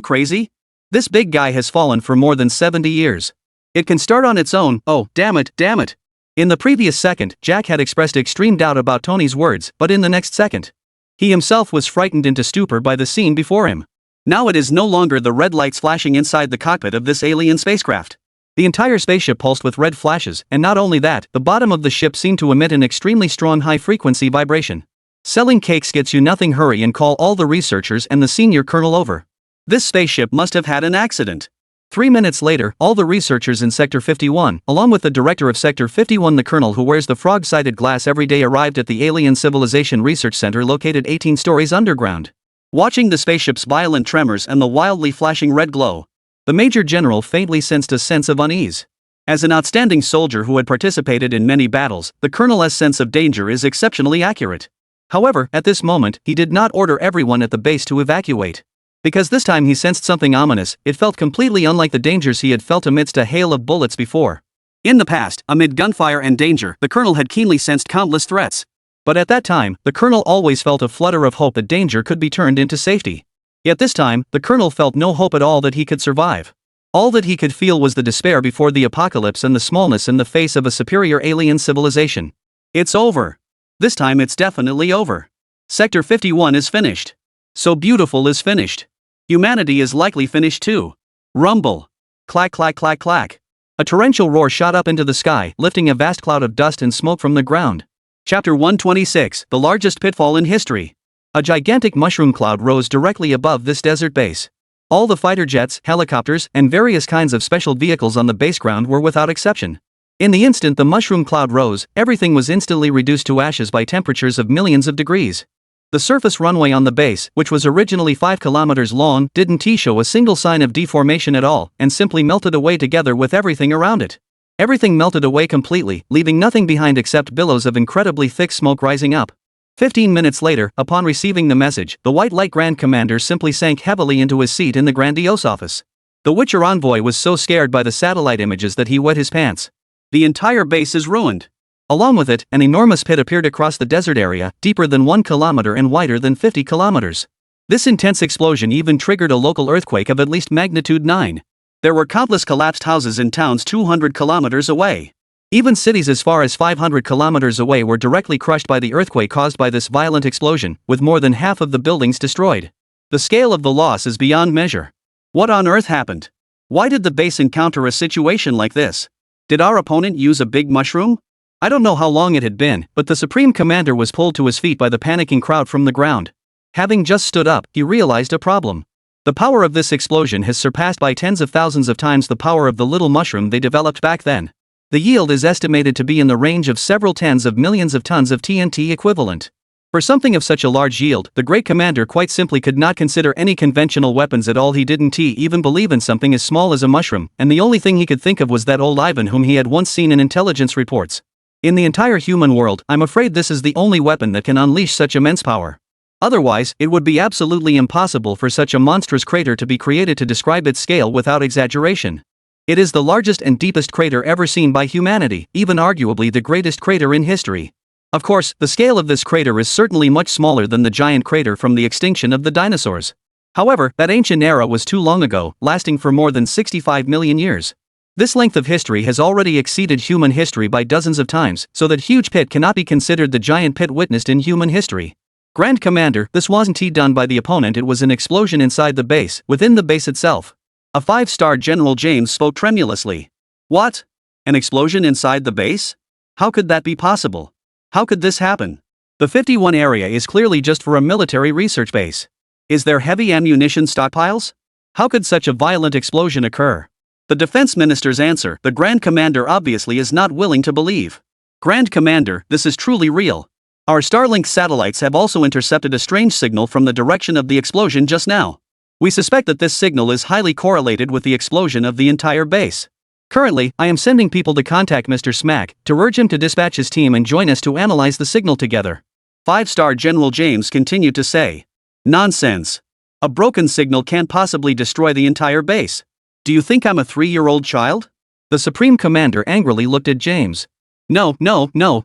B: crazy? This big guy has fallen for more than 70 years. It can start on its own, oh, damn it. In the previous second, Jack had expressed extreme doubt about Tony's words, but in the next second, he himself was frightened into stupor by the scene before him. Now it is no longer the red lights flashing inside the cockpit of this alien spacecraft.
A: The entire spaceship pulsed with red flashes, and not only that, the bottom of the ship seemed to emit an extremely strong high-frequency vibration. Selling cakes gets you nothing. Hurry and call all the researchers and the senior colonel over. This spaceship must have had an accident. 3 minutes later, all the researchers in Sector 51, along with the director of Sector 51, the colonel who wears the frog-sided glass every day, arrived at the Alien Civilization Research Center located 18 stories underground. Watching the spaceship's violent tremors and the wildly flashing red glow, the Major General faintly sensed a sense of unease. As an outstanding soldier who had participated in many battles, the colonel's sense of danger is exceptionally accurate. However, at this moment, he did not order everyone at the base to evacuate. Because this time he sensed something ominous. It felt completely unlike the dangers he had felt amidst a hail of bullets before. In the past, amid gunfire and danger, the colonel had keenly sensed countless threats. But at that time, the colonel always felt a flutter of hope that danger could be turned into safety. Yet this time, the colonel felt no hope at all that he could survive. All that he could feel was the despair before the apocalypse and the smallness in the face of a superior alien civilization. It's over. This time it's definitely over. Sector 51 is finished. So Beautiful is finished. Humanity is likely finished too. Rumble. Clack clack clack clack. A torrential roar shot up into the sky, lifting a vast cloud of dust and smoke from the ground. Chapter 126, the largest pitfall in history. A gigantic mushroom cloud rose directly above this desert base. All the fighter jets, helicopters, and various kinds of special vehicles on the base ground were without exception. In the instant the mushroom cloud rose, everything was instantly reduced to ashes by temperatures of millions of degrees. The surface runway on the base, which was originally 5 kilometers long, didn't show a single sign of deformation at all, and simply melted away together with everything around it. Everything melted away completely, leaving nothing behind except billows of incredibly thick smoke rising up. 15 minutes later, upon receiving the message, the White Light Grand Commander simply sank heavily into his seat in the grandiose office. The Witcher envoy was so scared by the satellite images that he wet his pants. The entire base is ruined. Along with it, an enormous pit appeared across the desert area, deeper than 1 kilometer and wider than 50 kilometers. This intense explosion even triggered a local earthquake of at least magnitude 9. There were countless collapsed houses in towns 200 kilometers away. Even cities as far as 500 kilometers away were directly crushed by the earthquake caused by this violent explosion, with more than half of the buildings destroyed. The scale of the loss is beyond measure. What on earth happened? Why did the base encounter a situation like this? Did our opponent use a big mushroom? I don't know how long it had been, but the Supreme Commander was pulled to his feet by the panicking crowd from the ground. Having just stood up, he realized a problem. The power of this explosion has surpassed by tens of thousands of times the power of the little mushroom they developed back then. The yield is estimated to be in the range of several tens of millions of tons of TNT equivalent. For something of such a large yield, the great commander quite simply could not consider any conventional weapons at all. He didn't even believe in something as small as a mushroom, and the only thing he could think of was that old Ivan whom he had once seen in intelligence reports. In the entire human world, I'm afraid this is the only weapon that can unleash such immense power. Otherwise, it would be absolutely impossible for such a monstrous crater to be created to describe its scale without exaggeration. It is the largest and deepest crater ever seen by humanity, even arguably the greatest crater in history. Of course, the scale of this crater is certainly much smaller than the giant crater from the extinction of the dinosaurs. However, that ancient era was too long ago, lasting for more than 65 million years. This length of history has already exceeded human history by dozens of times, so that huge pit cannot be considered the giant pit witnessed in human history. Grand Commander, this wasn't done by the opponent, it was an explosion inside the base, within the base itself. A 5-star General James spoke tremulously. What? An explosion inside the base? How could that be possible? How could this happen? The 51 area is clearly just for a military research base. Is there heavy ammunition stockpiles? How could such a violent explosion occur? The defense minister's answer, the Grand Commander obviously is not willing to believe. Grand Commander, this is truly real. Our Starlink satellites have also intercepted a strange signal from the direction of the explosion just now. We suspect that this signal is highly correlated with the explosion of the entire base. Currently, I am sending people to contact Mr. Smack to urge him to dispatch his team and join us to analyze the signal together. 5-star General James continued to say. Nonsense. A broken signal can't possibly destroy the entire base. Do you think I'm a 3-year-old child? The Supreme Commander angrily looked at James. No,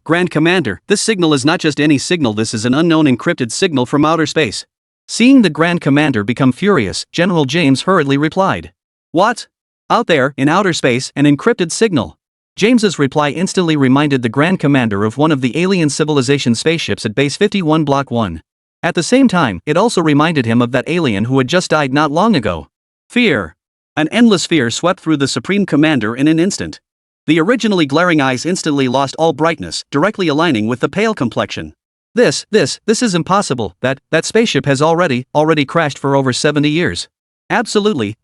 A: Grand Commander, this signal is not just any signal, this is an unknown encrypted signal from outer space. Seeing the Grand Commander become furious, General James hurriedly replied. What? Out there, in outer space, an encrypted signal. James's reply instantly reminded the Grand Commander of one of the alien civilization spaceships at Base 51 Block 1. At the same time, it also reminded him of that alien who had just died not long ago. Fear.
B: An endless fear swept through the Supreme Commander in an instant. The originally glaring eyes instantly lost all brightness, directly aligning with the pale complexion.
A: This is impossible. That spaceship has already crashed for over 70 years. Absolutely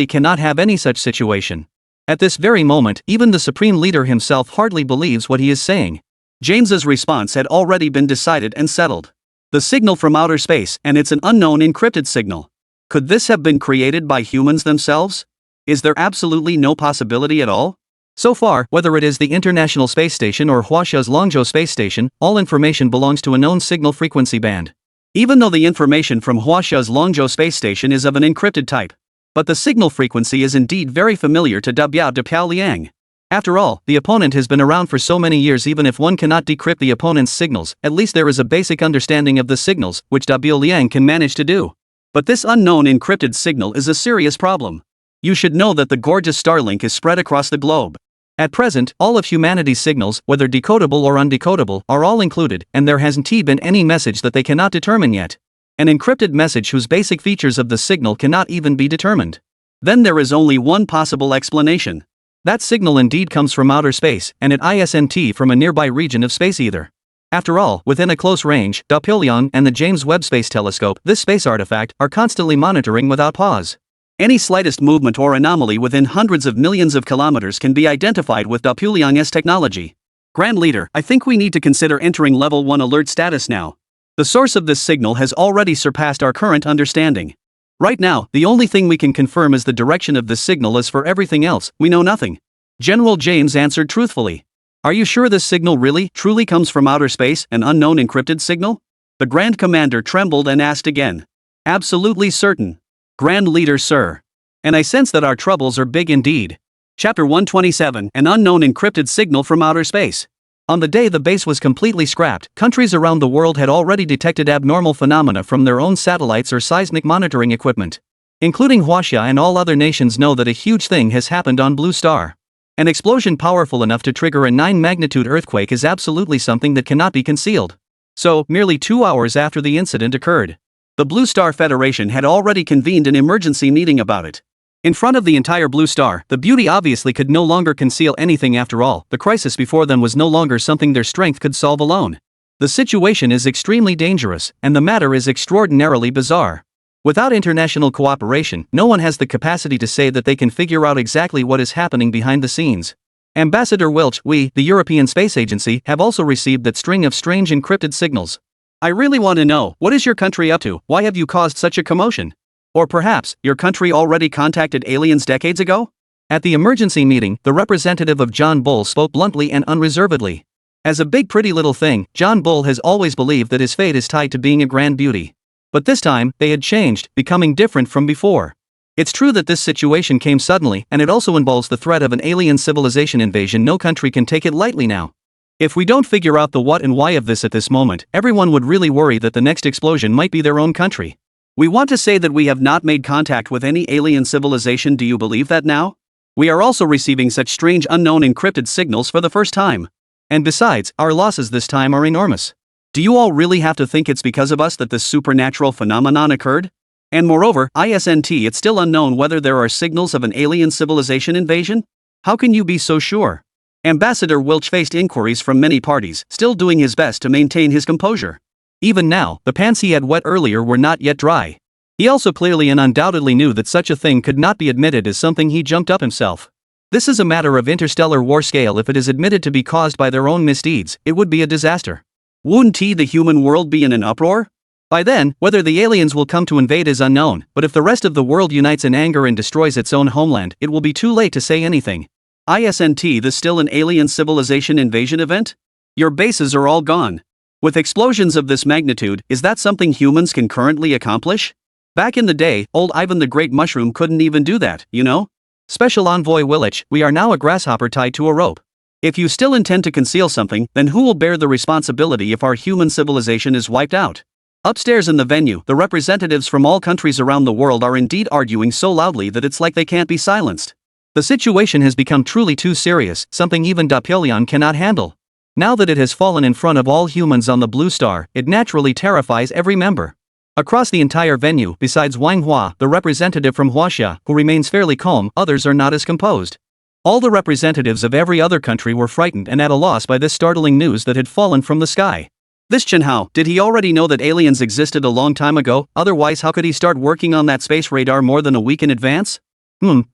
A: cannot have any such situation. At this very moment, even the Supreme Leader himself hardly believes what he is saying.
B: James's response had already been decided and settled. The signal from outer space, and it's an unknown encrypted signal. Could this have been created by humans themselves? Is there absolutely no possibility at all?
A: So far, whether it is the International Space Station or Huaxia's Longzhou Space Station, all information belongs to a known signal frequency band.
B: Even though the information from Huaxia's Longzhou Space Station is of an encrypted type. But the signal frequency is indeed very familiar to Dabiao de Piao Liang. After all, the opponent has been around for so many years. Even if one cannot decrypt the opponent's signals, at least there is a basic understanding of the signals, which Dabiao Liang can manage to do. But this unknown encrypted signal is a serious problem. You should know that the gorgeous Starlink is spread across the globe. At present, all of humanity's signals, whether decodable or undecodable, are all included, and there hasn't been any message that they cannot determine yet. An encrypted message whose basic features of the signal cannot even be determined. Then there is only one possible explanation.
A: That signal indeed comes from outer space, and it isn't from a nearby region of space either. After all, within a close range, Doppelion and the James Webb Space Telescope, this space artifact, are constantly monitoring without pause.
B: Any slightest movement or anomaly within hundreds of millions of kilometers can be identified with Doppelion's technology. Grand Leader, I think we need to consider entering Level 1 alert status now. The source of this signal has already surpassed our current understanding. Right now, the only thing we can confirm is the direction of the signal. As for everything else, we know nothing. General James answered truthfully. Are you sure this signal really, truly comes from outer space, an unknown encrypted signal? The Grand Commander trembled and asked again. Absolutely certain. Grand Leader, sir. And I sense that our troubles are big indeed. Chapter 127, An unknown encrypted signal from outer space. On the day the base was completely scrapped, countries around the world had already detected abnormal phenomena from their own satellites or seismic monitoring equipment. Including Huaxia, and all other nations know that a huge thing has happened on Blue Star. An explosion powerful enough to trigger a 9-magnitude earthquake is absolutely something that cannot be concealed. So, merely 2 hours after the incident occurred, the Blue Star Federation had already convened an emergency meeting about it. In front of the entire Blue Star, the beauty obviously could no longer conceal anything. After all, the crisis before them was no longer something their strength could solve alone. The situation is extremely dangerous, and the matter is extraordinarily bizarre. Without international cooperation, no one has the capacity to say that they can figure out exactly what is happening behind the scenes. Ambassador Welch, we, the European Space Agency, have also received that string of strange encrypted signals. I really want to know, what is your country up to? Why have you caused such a commotion? Or perhaps, your country already contacted aliens decades ago? At the emergency meeting, the representative of John Bull spoke bluntly and unreservedly. As a big pretty little thing, John Bull has always believed that his fate is tied to being a grand beauty. But this time, they had changed, becoming different from before. It's true that this situation came suddenly, and it also involves the threat of an alien civilization invasion. No country can take it lightly now. If we don't figure out the what and why of this at this moment, everyone would really worry that the next explosion might be their own country. We want to say that we have not made contact with any alien civilization. Do you believe that now? We are also receiving such strange unknown encrypted signals for the first time. And besides, our losses this time are enormous. Do you all really have to think it's because of us that this supernatural phenomenon occurred? And moreover, it's still unknown whether there are signals of an alien civilization invasion? How can you be so sure? Ambassador Welch faced inquiries from many parties, still doing his best to maintain his composure. Even now, the pants he had wet earlier were not yet dry. He also clearly and undoubtedly knew that such a thing could not be admitted as something he jumped up himself. This is a matter of interstellar war scale. If it is admitted to be caused by their own misdeeds, it would be a disaster. Wouldn't the human world be in an uproar? By then, whether the aliens will come to invade is unknown, but if the rest of the world unites in anger and destroys its own homeland, it will be too late to say anything. This still an alien civilization invasion event? Your bases are all gone. With explosions of this magnitude, is that something humans can currently accomplish? Back in the day, old Ivan the Great Mushroom couldn't even do that, you know? Special Envoy Willich, we are now a grasshopper tied to a rope. If you still intend to conceal something, then who will bear the responsibility if our human civilization is wiped out? Upstairs in the venue, the representatives from all countries around the world are indeed arguing so loudly that it's like they can't be silenced. The situation has become truly too serious, something even Doppelion cannot handle. Now that it has fallen in front of all humans on the Blue Star, it naturally terrifies every member.
A: Across the entire venue, besides Wang Hua, the representative from Huaxia, who remains fairly calm, others are not as composed. All the representatives of every other country were frightened and at a loss by this startling news that had fallen from the sky. This Chen Hao, did he already know that aliens existed a long time ago? Otherwise, how could he start working on that space radar more than a week in advance?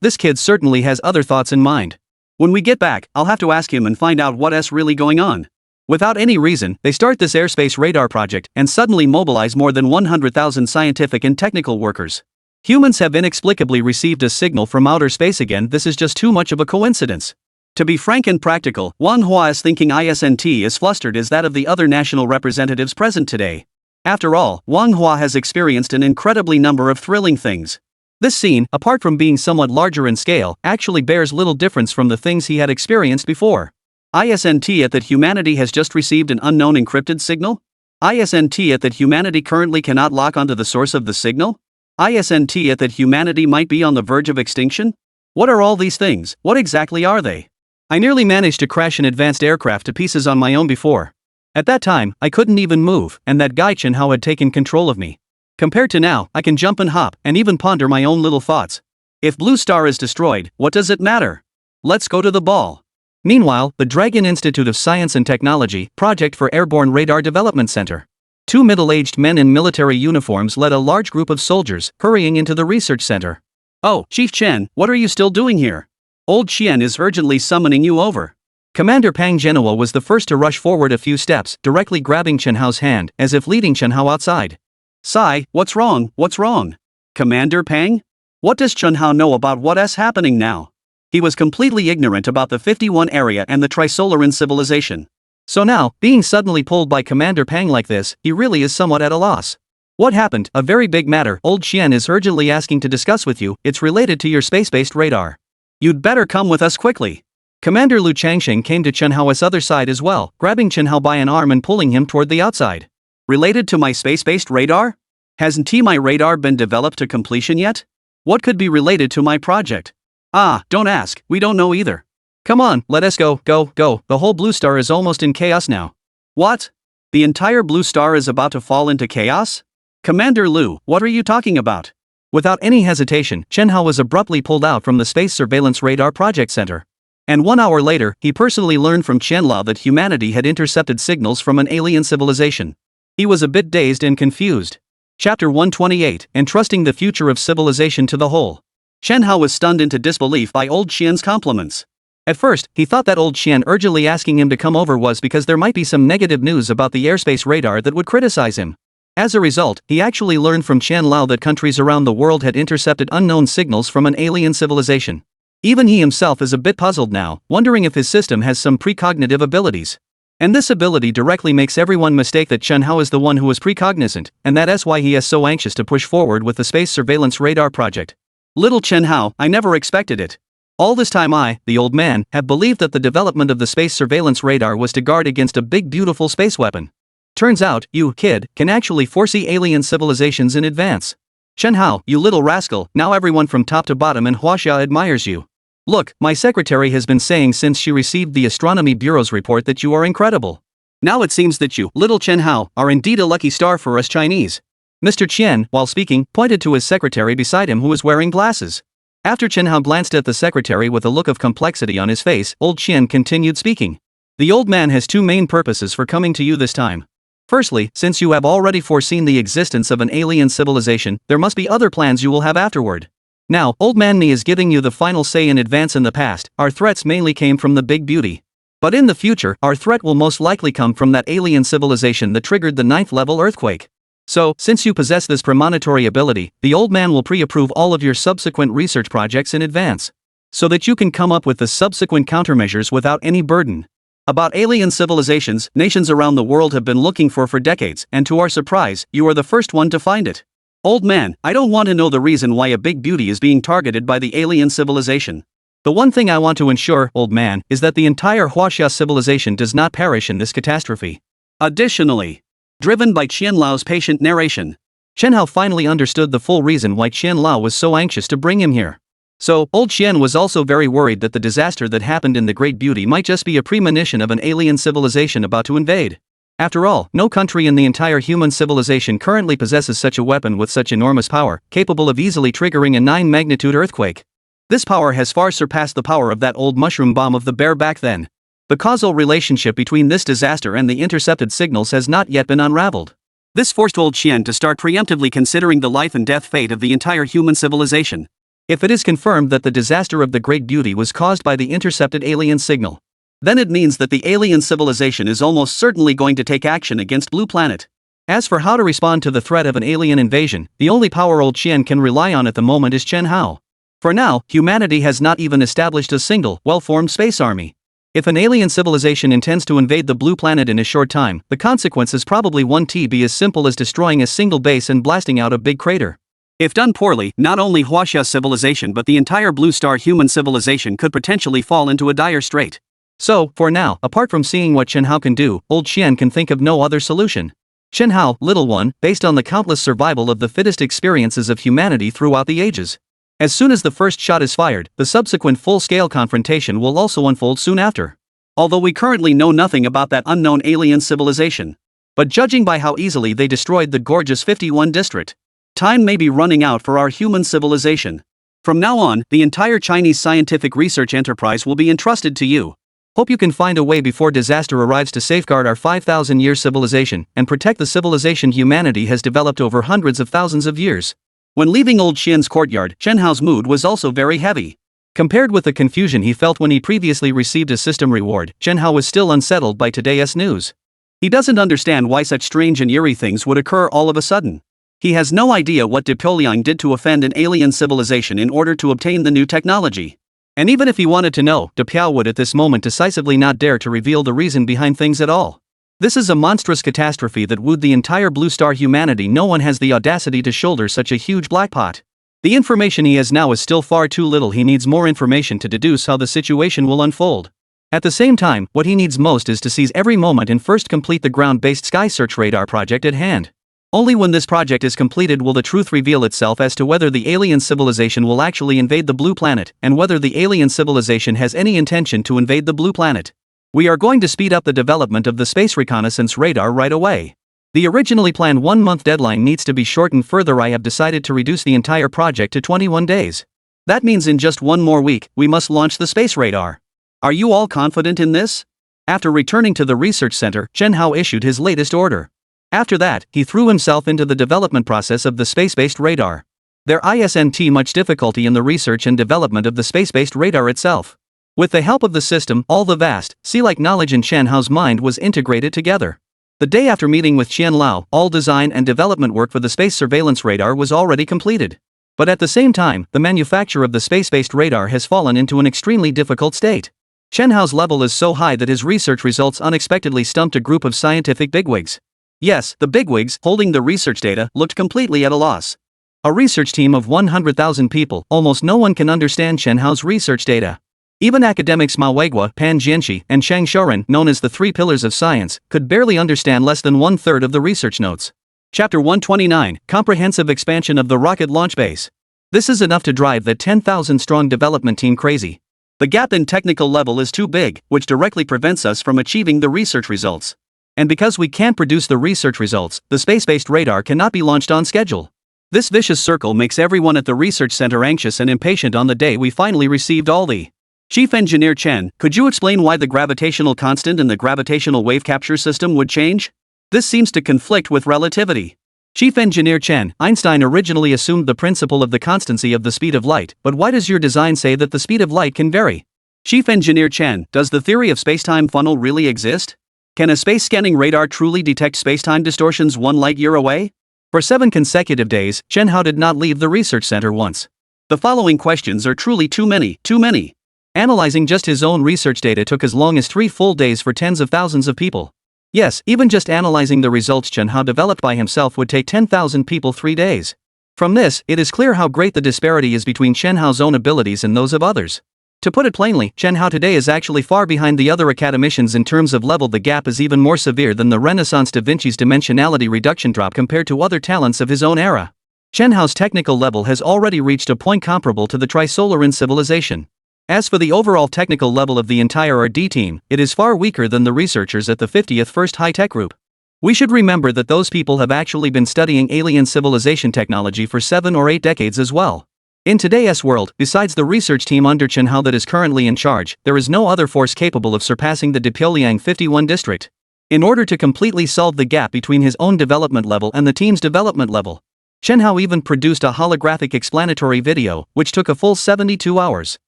A: This kid certainly has other thoughts in mind. When we get back, I'll have to ask him and find out what's really going on. Without any reason, they start this airspace radar project and suddenly mobilize more than 100,000 scientific and technical workers. Humans have inexplicably received a signal from outer space again. This is just too much of a coincidence. To be frank and practical, Wang Hua's thinking isn't as flustered as that of the other national representatives present today. After all, Wang Hua has experienced an incredibly number of thrilling things. This scene, apart from being somewhat larger in scale, actually bears little difference from the things he had experienced before. Isn't it that humanity has just received an unknown encrypted signal? Isn't it that humanity currently cannot lock onto the source of the signal? Isn't it that humanity might be on the verge of extinction? What are all these things? What exactly are they? I nearly managed to crash an advanced aircraft to pieces on my own before. At that time, I couldn't even move, and that guy Chen Hao had taken control of me. Compared to now, I can jump and hop, and even ponder my own little thoughts. If Blue Star is destroyed, what does it matter? Let's go to the ball. Meanwhile, the Dragon Institute of Science and Technology, Project for Airborne Radar Development Center. Two middle-aged men in military uniforms led a large group of soldiers, hurrying into the research center. Oh, Chief Chen, what are you still doing here? Old Qian is urgently summoning you over. Commander Pang Genoa was the first to rush forward a few steps, directly grabbing Chen Hao's hand, as if leading Chen Hao outside. Sigh, what's wrong? What's wrong? Commander Pang? What does Chen Hao know about what's happening now? He was completely ignorant about the 51 area and the Trisolaran civilization. So now, being suddenly pulled by Commander Pang like this, he really is somewhat at a loss. What happened? A very big matter. Old Qian is urgently asking to discuss with you. It's related to your space-based radar. You'd better come with us quickly. Commander Lu Changxing came to Chen Hao's other side as well, grabbing Chen Hao by an arm and pulling him toward the outside. Related to my space-based radar? Hasn't my radar been developed to completion yet? What could be related to my project? Don't ask, we don't know either. Come on, let us go, go, the whole Blue Star is almost in chaos now. What? The entire Blue Star is about to fall into chaos? Commander Lu, what are you talking about? Without any hesitation, Chen Hao was abruptly pulled out from the Space Surveillance Radar Project Center. And 1 hour later, he personally learned from Chen Lao that humanity had intercepted signals from an alien civilization. He was a bit dazed and confused. Chapter 128, Entrusting the Future of Civilization to the Whole. Chen Hao was stunned into disbelief by Old Qian's compliments. At first, he thought that Old Qian urgently asking him to come over was because there might be some negative news about the airspace radar that would criticize him. As a result, he actually learned from Chen Lao that countries around the world had intercepted unknown signals from an alien civilization. Even he himself is a bit puzzled now, wondering if his system has some precognitive abilities. And this ability directly makes everyone mistake that Chen Hao is the one who is precognizant, and that's why he is so anxious to push forward with the space surveillance radar project. Little Chen Hao, I never expected it. All this time I, the old man, have believed that the development of the space surveillance radar was to guard against a big beautiful space weapon. Turns out, you, kid, can actually foresee alien civilizations in advance. Chen Hao, you little rascal, now everyone from top to bottom in Huaxia admires you. Look, my secretary has been saying since she received the Astronomy Bureau's report that you are incredible. Now it seems that you, little Chen Hao, are indeed a lucky star for us Chinese. Mr. Qian, while speaking, pointed to his secretary beside him who was wearing glasses. After Chen Hao glanced at the secretary with a look of complexity on his face, Old Qian continued speaking. The old man has two main purposes for coming to you this time. Firstly, since you have already foreseen the existence of an alien civilization, there must be other plans you will have afterward. Now, Old Man Ni is giving you the final say in advance. In the past, our threats mainly came from the Big Beauty. But in the future, our threat will most likely come from that alien civilization that triggered the 9th level earthquake. So, since you possess this premonitory ability, the old man will pre-approve all of your subsequent research projects in advance, so that you can come up with the subsequent countermeasures without any burden. About alien civilizations, nations around the world have been looking for decades, and to our surprise, you are the first one to find it. Old man, I don't want to know the reason why a Big Beauty is being targeted by the alien civilization. The one thing I want to ensure, old man, is that the entire Huaxia civilization does not perish in this catastrophe. Additionally, driven by Qian Lao's patient narration, Chen Hao finally understood the full reason why Qian Lao was so anxious to bring him here. So, Old Qian was also very worried that the disaster that happened in the Great Beauty might just be a premonition of an alien civilization about to invade. After all, no country in the entire human civilization currently possesses such a weapon with such enormous power, capable of easily triggering a 9-magnitude earthquake. This power has far surpassed the power of that old mushroom bomb of the bear back then. The causal relationship between this disaster and the intercepted signals has not yet been unraveled. This forced old Qian to start preemptively considering the life and death fate of the entire human civilization. If it is confirmed that the disaster of the Great Beauty was caused by the intercepted alien signal, then it means that the alien civilization is almost certainly going to take action against Blue Planet. As for how to respond to the threat of an alien invasion, the only power old Qian can rely on at the moment is Chen Hao. For now, humanity has not even established a single, well-formed space army. If an alien civilization intends to invade the Blue Planet in a short time, the consequences probably won't be as simple as destroying a single base and blasting out a big crater. If done poorly, not only Huaxia civilization but the entire Blue Star human civilization could potentially fall into a dire strait. So, for now, apart from seeing what Chen Hao can do, old Qian can think of no other solution. Chen Hao, little one, based on the countless survival of the fittest experiences of humanity throughout the ages. As soon as the first shot is fired, the subsequent full-scale confrontation will also unfold soon after. Although we currently know nothing about that unknown alien civilization. But judging by how easily they destroyed the gorgeous 51 district, time may be running out for our human civilization. From now on, the entire Chinese scientific research enterprise will be entrusted to you. Hope you can find a way before disaster arrives to safeguard our 5,000-year civilization and protect the civilization humanity has developed over hundreds of thousands of years. When leaving old Qian's courtyard, Chen Hao's mood was also very heavy. Compared with the confusion he felt when he previously received a system reward, Chen Hao was still unsettled by today's news. He doesn't understand why such strange and eerie things would occur all of a sudden. He has no idea what Depoliang did to offend an alien civilization in order to obtain the new technology. And even if he wanted to know, Depiao would at this moment decisively not dare to reveal the reason behind things at all. This is a monstrous catastrophe that wooed the entire Blue Star humanity. No one has the audacity to shoulder such a huge black pot. The information he has now is still far too little. He needs more information to deduce how the situation will unfold. At the same time, what he needs most is to seize every moment and first complete the ground-based sky search radar project at hand. Only when this project is completed will the truth reveal itself as to whether the alien civilization will actually invade the Blue Planet, and whether the alien civilization has any intention to invade the Blue Planet. We are going to speed up the development of the space reconnaissance radar right away. The originally planned 1-month deadline needs to be shortened further. I have decided to reduce the entire project to 21 days. That means in just one more week, we must launch the space radar. Are you all confident in this? After returning to the research center, Chen Hao issued his latest order. After that, he threw himself into the development process of the space-based radar. There isn't much difficulty in the research and development of the space-based radar itself. With the help of the system, all the vast, sea-like knowledge in Chen Hao's mind was integrated together. The day after meeting with Qian Lao, all design and development work for the space surveillance radar was already completed. But at the same time, the manufacture of the space-based radar has fallen into an extremely difficult state. Chen Hao's level is so high that his research results unexpectedly stumped a group of scientific bigwigs. Yes, the bigwigs, holding the research data, looked completely at a loss. A research team of 100,000 people, almost no one can understand Chen Hao's research data. Even academics Manhwa, Pan Jianxi, and Shang Shouren, known as the Three Pillars of Science, could barely understand less than 1/3 of the research notes. Chapter 129, Comprehensive Expansion of the Rocket Launch Base. This is enough to drive the 10,000-strong development team crazy. The gap in technical level is too big, which directly prevents us from achieving the research results. And because we can't produce the research results, the space-based radar cannot be launched on schedule. This vicious circle makes everyone at the research center anxious and impatient on the day we finally received all the Chief Engineer Chen, could you explain why the gravitational constant in the gravitational wave capture system would change? This seems to conflict with relativity. Chief Engineer Chen, Einstein originally assumed the principle of the constancy of the speed of light, but why does your design say that the speed of light can vary? Chief Engineer Chen, does the theory of spacetime funnel really exist? Can a space-scanning radar truly detect spacetime distortions 1 light-year away? For 7 consecutive days, Chen Hao did not leave the research center once. The following questions are truly too many. Analyzing just his own research data took as long as 3 full days for tens of thousands of people. Yes, even just analyzing the results Chen Hao developed by himself would take 10,000 people 3 days. From this, it is clear how great the disparity is between Chen Hao's own abilities and those of others. To put it plainly, Chen Hao today is actually far behind the other academicians in terms of level. The gap is even more severe than the Renaissance Da Vinci's dimensionality reduction drop compared to other talents of his own era. Chen Hao's technical level has already reached a point comparable to the Trisolaran civilization. As for the overall technical level of the entire RD team, it is far weaker than the researchers at the 50th First High Tech Group. We should remember that those people have actually been studying alien civilization technology for 7 or 8 decades as well. In today's world, besides the research team under Chen Hao that is currently in charge, there is no other force capable of surpassing the Depyolyang 51 district. In order to completely solve the gap between his own development level and the team's development level, Chen Hao even produced a holographic explanatory video, which took a full 72 hours.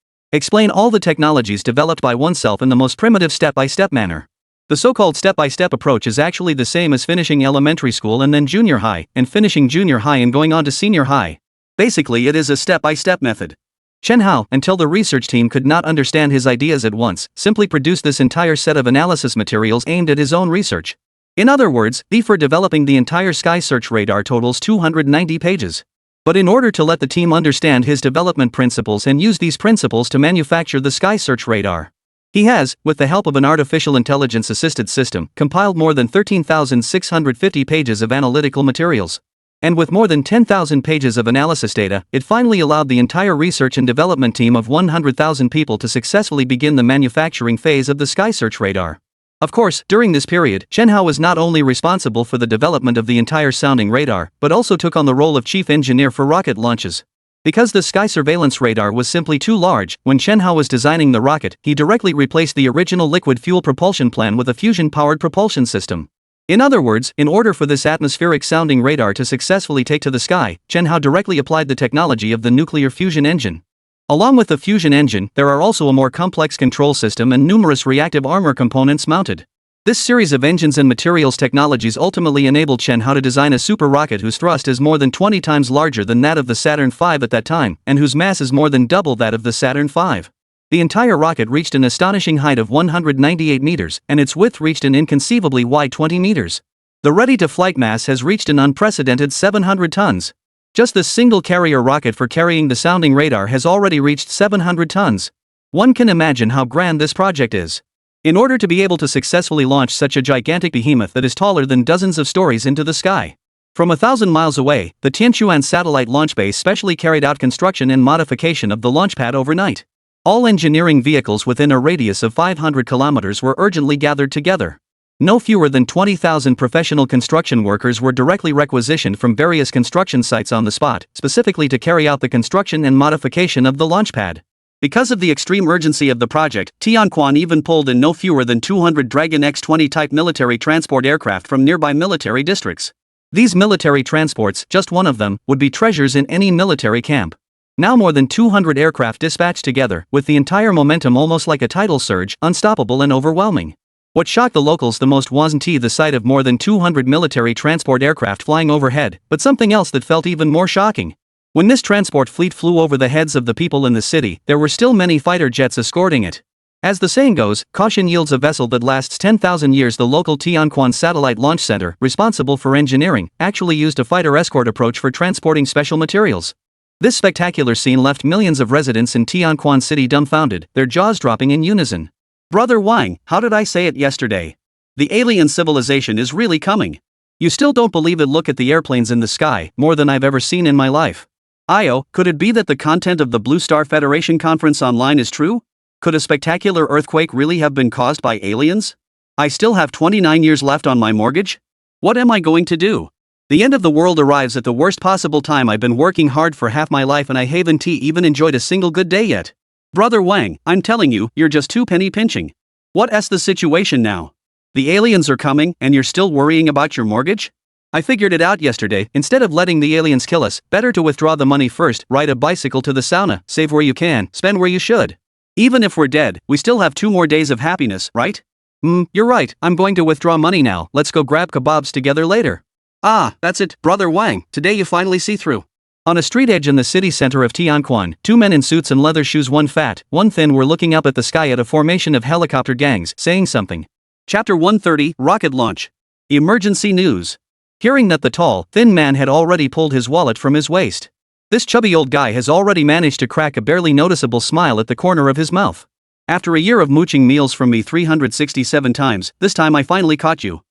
A: Explain all the technologies developed by oneself in the most primitive step-by-step manner. The so-called step-by-step approach is actually the same as finishing elementary school and then junior high, and finishing junior high and going on to senior high. Basically, it is a step-by-step method. Chen Hao, until the research team could not understand his ideas at once, simply produced this entire set of analysis materials aimed at his own research. In other words, the for developing the entire sky search radar totals 290 pages. But in order to let the team understand his development principles and use these principles to manufacture the sky search radar, he has, with the help of an artificial intelligence-assisted system, compiled more than 13,650 pages of analytical materials. And with more than 10,000 pages of analysis data, it finally allowed the entire research and development team of 100,000 people to successfully begin the manufacturing phase of the sky search radar. Of course, during this period, Chen Hao was not only responsible for the development of the entire sounding radar, but also took on the role of chief engineer for rocket launches. Because the sky surveillance radar was simply too large, when Chen Hao was designing the rocket, he directly replaced the original liquid fuel propulsion plan with a fusion-powered propulsion system. In other words, in order for this atmospheric sounding radar to successfully take to the sky, Chen Hao directly applied the technology of the nuclear fusion engine. Along with the fusion engine, there are also a more complex control system and numerous reactive armor components mounted. This series of engines and materials technologies ultimately enabled Chen Hao to design a super rocket whose thrust is more than 20 times larger than that of the Saturn V at that time, and whose mass is more than double that of the Saturn V. The entire rocket reached an astonishing height of 198 meters, and its width reached an inconceivably wide 20 meters. The ready-to-flight mass has reached an unprecedented 700 tons. Just the single carrier rocket for carrying the sounding radar has already reached 700 tons. One can imagine how grand this project is. In order to be able to successfully launch such a gigantic behemoth that is taller than dozens of stories into the sky. From 1,000 miles away, the Tianchuan satellite launch base specially carried out construction and modification of the launch pad overnight. All engineering vehicles within a radius of 500 kilometers were urgently gathered together. No fewer than 20,000 professional construction workers were directly requisitioned from various construction sites on the spot, specifically to carry out the construction and modification of the launch pad. Because of the extreme urgency of the project, Tianquan even pulled in no fewer than 200 Dragon X-20 type military transport aircraft from nearby military districts. These military transports, just one of them, would be treasures in any military camp. Now more than 200 aircraft dispatched together, with the entire momentum almost like a tidal surge, unstoppable and overwhelming. What shocked the locals the most wasn't the sight of more than 200 military transport aircraft flying overhead, but something else that felt even more shocking. When this transport fleet flew over the heads of the people in the city, there were still many fighter jets escorting it. As the saying goes, caution yields a vessel that lasts 10,000 years. The local Tianquan Satellite Launch Center, responsible for engineering, actually used a fighter escort approach for transporting special materials. This spectacular scene left millions of residents in Tianquan City dumbfounded, their jaws dropping in unison. Brother Wang, how did I say it yesterday? The alien civilization is really coming. You still don't believe it? Look at the airplanes in the sky, more than I've ever seen in my life. Io, could it be that the content of the Blue Star Federation conference online is true? Could a spectacular earthquake really have been caused by aliens? I still have 29 years left on my mortgage? What am I going to do? The end of the world arrives at the worst possible time. I've been working hard for half my life and I haven't even enjoyed a single good day yet. Brother Wang, I'm telling you, you're just too penny pinching. What's the situation now? The aliens are coming and you're still worrying about your mortgage? I figured it out yesterday. Instead of letting the aliens kill us, better to withdraw the money first, ride a bicycle to the sauna, save where you can, spend where you should. Even if we're dead, we still have 2 more days of happiness, right? You're right, I'm going to withdraw money now. Let's go grab kebabs together later. Ah, that's it, Brother Wang, today you finally see through. On a street edge in the city center of Tianquan, 2 men in suits and leather shoes, one fat, one thin, were looking up at the sky at a formation of helicopter gangs, saying something. Chapter 130, Rocket Launch. Emergency News. Hearing that the tall, thin man had already pulled his wallet from his waist. This chubby old guy has already managed to crack a barely noticeable smile at the corner of his mouth. After a year of mooching meals from me 367 times, this time I finally caught you.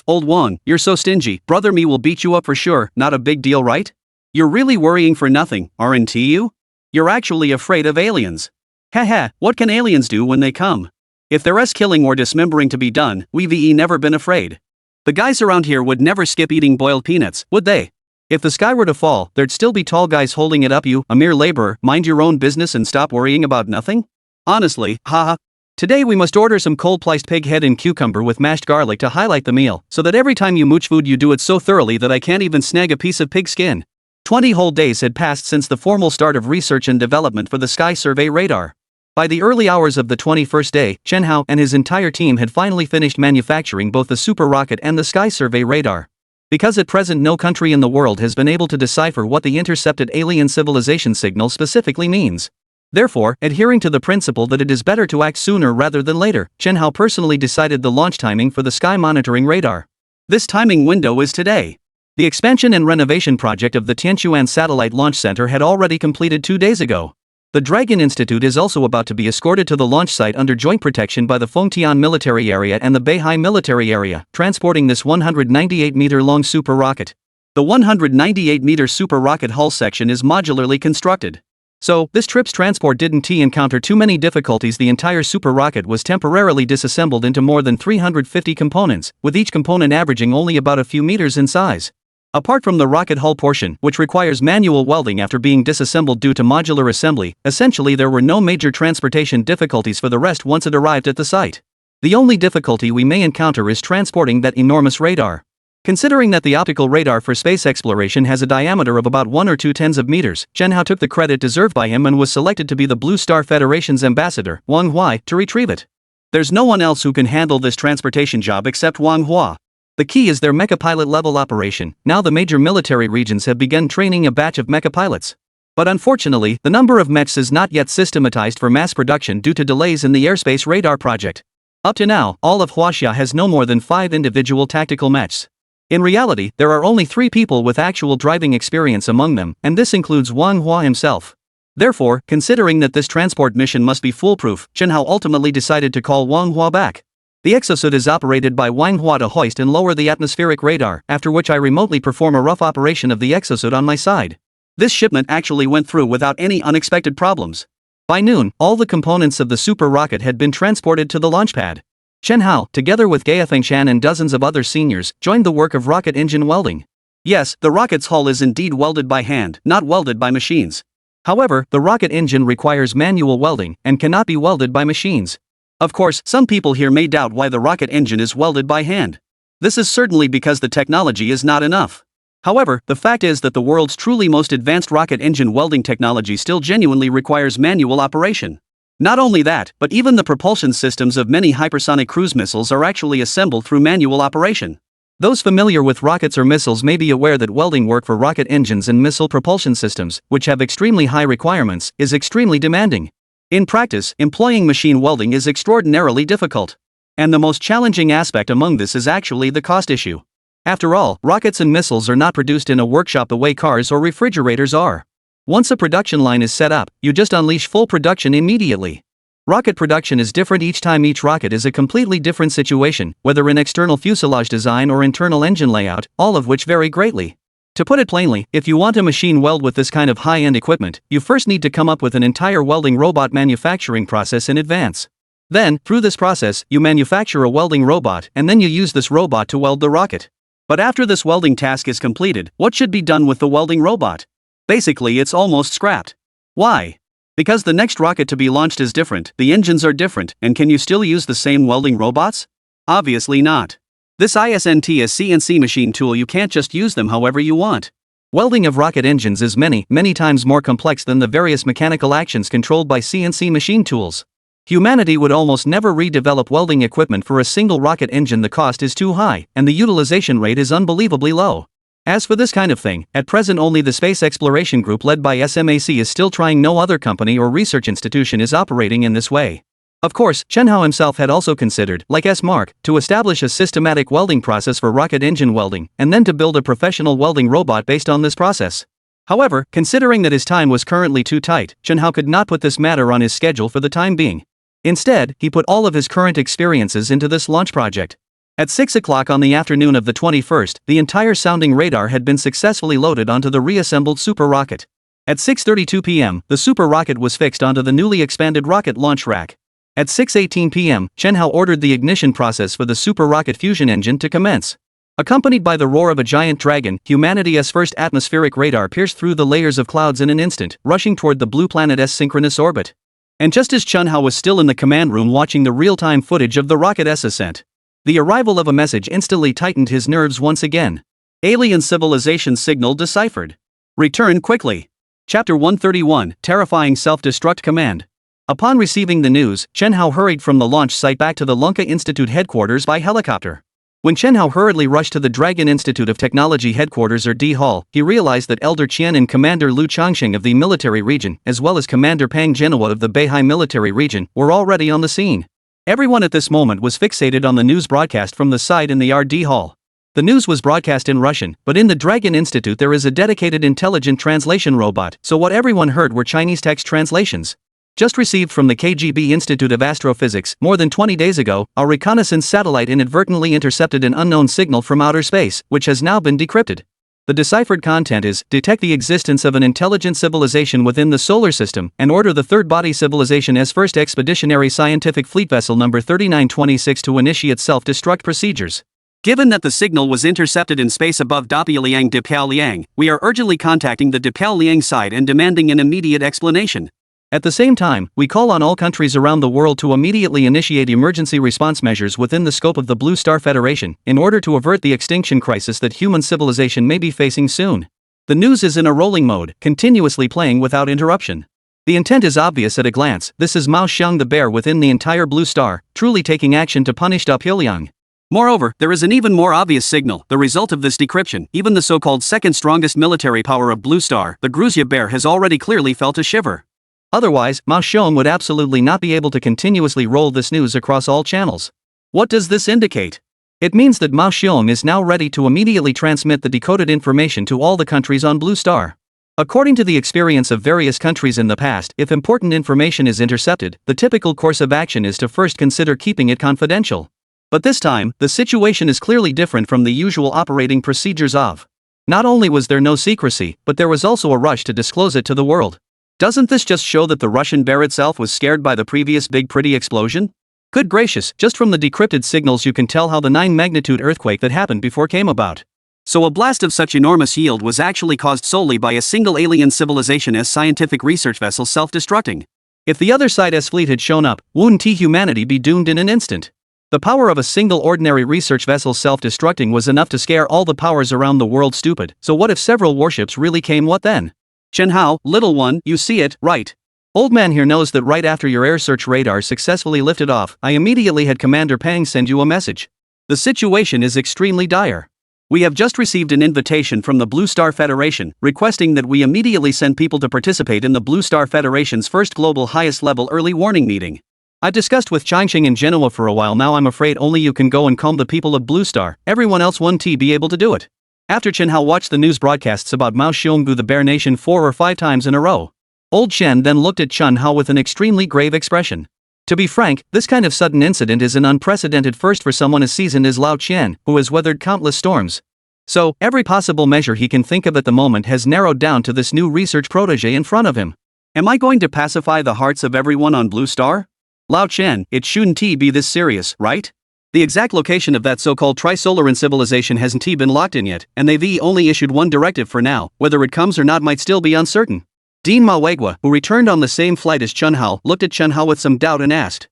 A: Old Wang, you're so stingy. Brother me will beat you up for sure, not a big deal, right? You're really worrying for nothing, aren't you? You're actually afraid of aliens. Haha, what can aliens do when they come? If there's killing or dismembering to be done, we've never been afraid.
B: The guys around here would never skip eating boiled peanuts, would they? If the sky were to fall, there'd still be tall guys holding it up. You, a mere laborer, mind your own business and stop worrying about nothing? Honestly, haha. Today we must order some cold-sliced pig head and cucumber with mashed garlic to highlight the meal, so that every time you mooch food you do it so thoroughly that I can't even snag a piece of pig skin. 20 whole days had passed since the formal start of research and development for the Sky Survey radar. By the early hours of the 21st day, Chen Hao and his entire team had finally finished manufacturing both the super rocket and the Sky Survey radar. Because at present no country in the world has been able to decipher what the intercepted alien civilization signal specifically means. Therefore, adhering to the principle that it is better to act sooner rather than later, Chen Hao personally decided the launch timing for the sky monitoring radar. This timing window is today. The expansion and renovation project of the Tianquan Satellite Launch Center had already completed 2 days ago. The Dragon Institute is also about to be escorted to the launch site under joint protection by the Fengtian Military Area and the Beihai Military Area, transporting this 198-meter-long super rocket. The 198-meter super rocket hull section is modularly constructed. So, this trip's transport didn't encounter too many difficulties. The entire super rocket was temporarily disassembled into more than 350 components, with each component averaging only about a few meters in size. Apart from the rocket hull portion, which requires manual welding after being disassembled due to modular assembly, essentially there were no major transportation difficulties for the rest once it arrived at the site. The only difficulty we may encounter is transporting that enormous radar. Considering that the optical radar for space exploration has a diameter of about 1 or 2 tenths of meters, Chen Hao took the credit deserved by him and was selected to be the Blue Star Federation's ambassador, Wang Hua, to retrieve it. There's no one else who can handle this transportation job except Wang Hua. The key is their mecha pilot level operation. Now the major military regions have begun training a batch of mecha pilots. But unfortunately, the number of mechs is not yet systematized for mass production due to delays in the airspace radar project. Up to now, all of Huaxia has no more than 5 individual tactical mechs. In reality, there are only 3 people with actual driving experience among them, and this includes Wang Hua himself. Therefore, considering that this transport mission must be foolproof, Chen Hao ultimately decided to call Wang Hua back. The exosuit is operated by Wang Hua to hoist and lower the atmospheric radar, after which I remotely perform a rough operation of the exosuit on my side. This shipment actually went through without any unexpected problems. By noon, all the components of the super rocket had been transported to the launch pad. Chen Hao, together with Gaya Fengshan and dozens of other seniors, joined the work of rocket engine welding. Yes, the rocket's hull is indeed welded by hand, not welded by machines. However, the rocket engine requires manual welding and cannot be welded by machines. Of course, some people here may doubt why the rocket engine is welded by hand. This is certainly because the technology is not enough. However, the fact is that the world's truly most advanced rocket engine welding technology still genuinely requires manual operation. Not only that, but even the propulsion systems of many hypersonic cruise missiles are actually assembled through manual operation. Those familiar with rockets or missiles may be aware that welding work for rocket engines and missile propulsion systems, which have extremely high requirements, is extremely demanding. In practice, employing machine welding is extraordinarily difficult. And the most challenging aspect among this is actually the cost issue. After all, rockets and missiles are not produced in a workshop the way cars or refrigerators are. Once a production line is set up, you just unleash full production immediately. Rocket production is different each time. Each rocket is a completely different situation, whether in external fuselage design or internal engine layout, all of which vary greatly. To put it plainly, if you want to machine weld with this kind of high-end equipment, you first need to come up with an entire welding robot manufacturing process in advance. Then, through this process, you manufacture a welding robot and then you use this robot to weld the rocket. But after this welding task is completed, what should be done with the welding robot? Basically, it's almost scrapped. Why? Because the next rocket to be launched is different, the engines are different, and can you still use the same welding robots? Obviously not. This isn't a CNC machine tool. You can't just use them however you want. Welding of rocket engines is many times more complex than the various mechanical actions controlled by CNC machine tools. Humanity would almost never redevelop welding equipment for a single rocket engine. The cost is too high, and the utilization rate is unbelievably low. As for this kind of thing, at present only the Space Exploration Group led by SMAC is still trying. No other company or research institution is operating in this way. Of course, Chen Hao himself had also considered, like S-Mark, to establish a systematic welding process for rocket engine welding, and then to build a professional welding robot based on this process. However, considering that his time was currently too tight, Chen Hao could not put this matter on his schedule for the time being. Instead, he put all of his current experiences into this launch project. At 6 o'clock on the afternoon of the 21st, the entire sounding radar had been successfully loaded onto the reassembled super rocket. At 6:32 p.m., the super rocket was fixed onto the newly expanded rocket launch rack. At 6:18 p.m., Chen Hao ordered the ignition process for the super rocket fusion engine to commence.
A: Accompanied by the roar of a giant dragon, humanity's first atmospheric radar pierced through the layers of clouds in an instant, rushing toward the blue planet's synchronous orbit. And just as Chun Hao was still in the command room watching the real-time footage of the rocket's ascent, the arrival of a message instantly tightened his nerves once again. Alien civilization signal deciphered. Return quickly. Chapter 131, Terrifying Self-Destruct Command. Upon receiving the news, Chen Hao hurried from the launch site back to the Lunka Institute headquarters by helicopter. When Chen Hao hurriedly rushed to the Dragon Institute of Technology headquarters or D Hall, he realized that Elder Qian and Commander Lu Changsheng of the military region, as well as Commander Pang Genoa of the Beihai military region, were already on the scene. Everyone at this moment was fixated on the news broadcast from the side in the RD Hall. The news was broadcast in Russian, but in the Dragon Institute there is a dedicated intelligent translation robot, so what everyone heard were Chinese text translations. Just received from the KGB Institute of Astrophysics, more than 20 days ago, our reconnaissance satellite inadvertently intercepted an unknown signal from outer space, which has now been decrypted. The deciphered content is, detect the existence of an intelligent civilization within the solar system, and order the Third Body Civilization's first expeditionary scientific fleet vessel number 3926 to initiate self-destruct procedures. Given that the signal was intercepted in space above Dapyaliang Dipkao-liang, we are urgently contacting the Dipkao-liang side and demanding an immediate explanation. At the same time, we call on all countries around the world to immediately initiate emergency response measures within the scope of the Blue Star Federation, in order to avert the extinction crisis that human civilization may be facing soon. The news is in a rolling mode, continuously playing without interruption. The intent is obvious at a glance. This is Mao Xiang the bear within the entire Blue Star, truly taking action to punish Dapyaliang. Moreover, there is an even more obvious signal, the result of this decryption. Even the so-called second strongest military power of Blue Star, the Gruzia bear, has already clearly felt a shiver. Otherwise, Mao Xiong would absolutely not be able to continuously roll this news across all channels. What does this indicate? It means that Mao Xiong is now ready to immediately transmit the decoded information to all the countries on Blue Star. According to the experience of various countries in the past, if important information is intercepted, the typical course of action is to first consider keeping it confidential. But this time, the situation is clearly different from the usual operating procedures of. Not only was there no secrecy, but there was also a rush to disclose it to the world. Doesn't this just show that the Russian bear itself was scared by the previous big pretty explosion? Good gracious, just from the decrypted signals you can tell how the 9-magnitude earthquake that happened before came about. So a blast of such enormous yield was actually caused solely by a single alien civilization's scientific research vessel self-destructing. If the other side's fleet had shown up, wouldn't humanity be doomed in an instant? The power of a single ordinary research vessel self-destructing was enough to scare all the powers around the world stupid, so what if several warships really came? What then? Chen Hao, little one, you see it, right? Old man here knows that right after your air search radar successfully lifted off, I immediately had Commander Pang send you a message. The situation is extremely dire. We have just received an invitation from the Blue Star Federation, requesting that we immediately send people to participate in the Blue Star Federation's first global highest-level early warning meeting. I discussed with Changsheng and Genoa for a while now. I'm afraid only you can go and calm the people of Blue Star, everyone else won't be able to do it. After Chen Hao watched the news broadcasts about Mao Xionggu the Bear Nation 4 or 5 times in a row, Old Chen then looked at Chen Hao with an extremely grave expression. To be frank, this kind of sudden incident is an unprecedented first for someone as seasoned as Lao Qian, who has weathered countless storms. So, every possible measure he can think of at the moment has narrowed down to this new research protege in front of him. Am I going to pacify the hearts of everyone on Blue Star? Lao Chen, it shouldn't be this serious, right? The exact location of that so-called Trisolaran civilization hasn't been locked in yet, and they've only issued one directive for now. Whether it comes or not might still be uncertain. Dean Ma Weigua, who returned on the same flight as Chen Hao, looked at Chen Hao with some doubt and asked,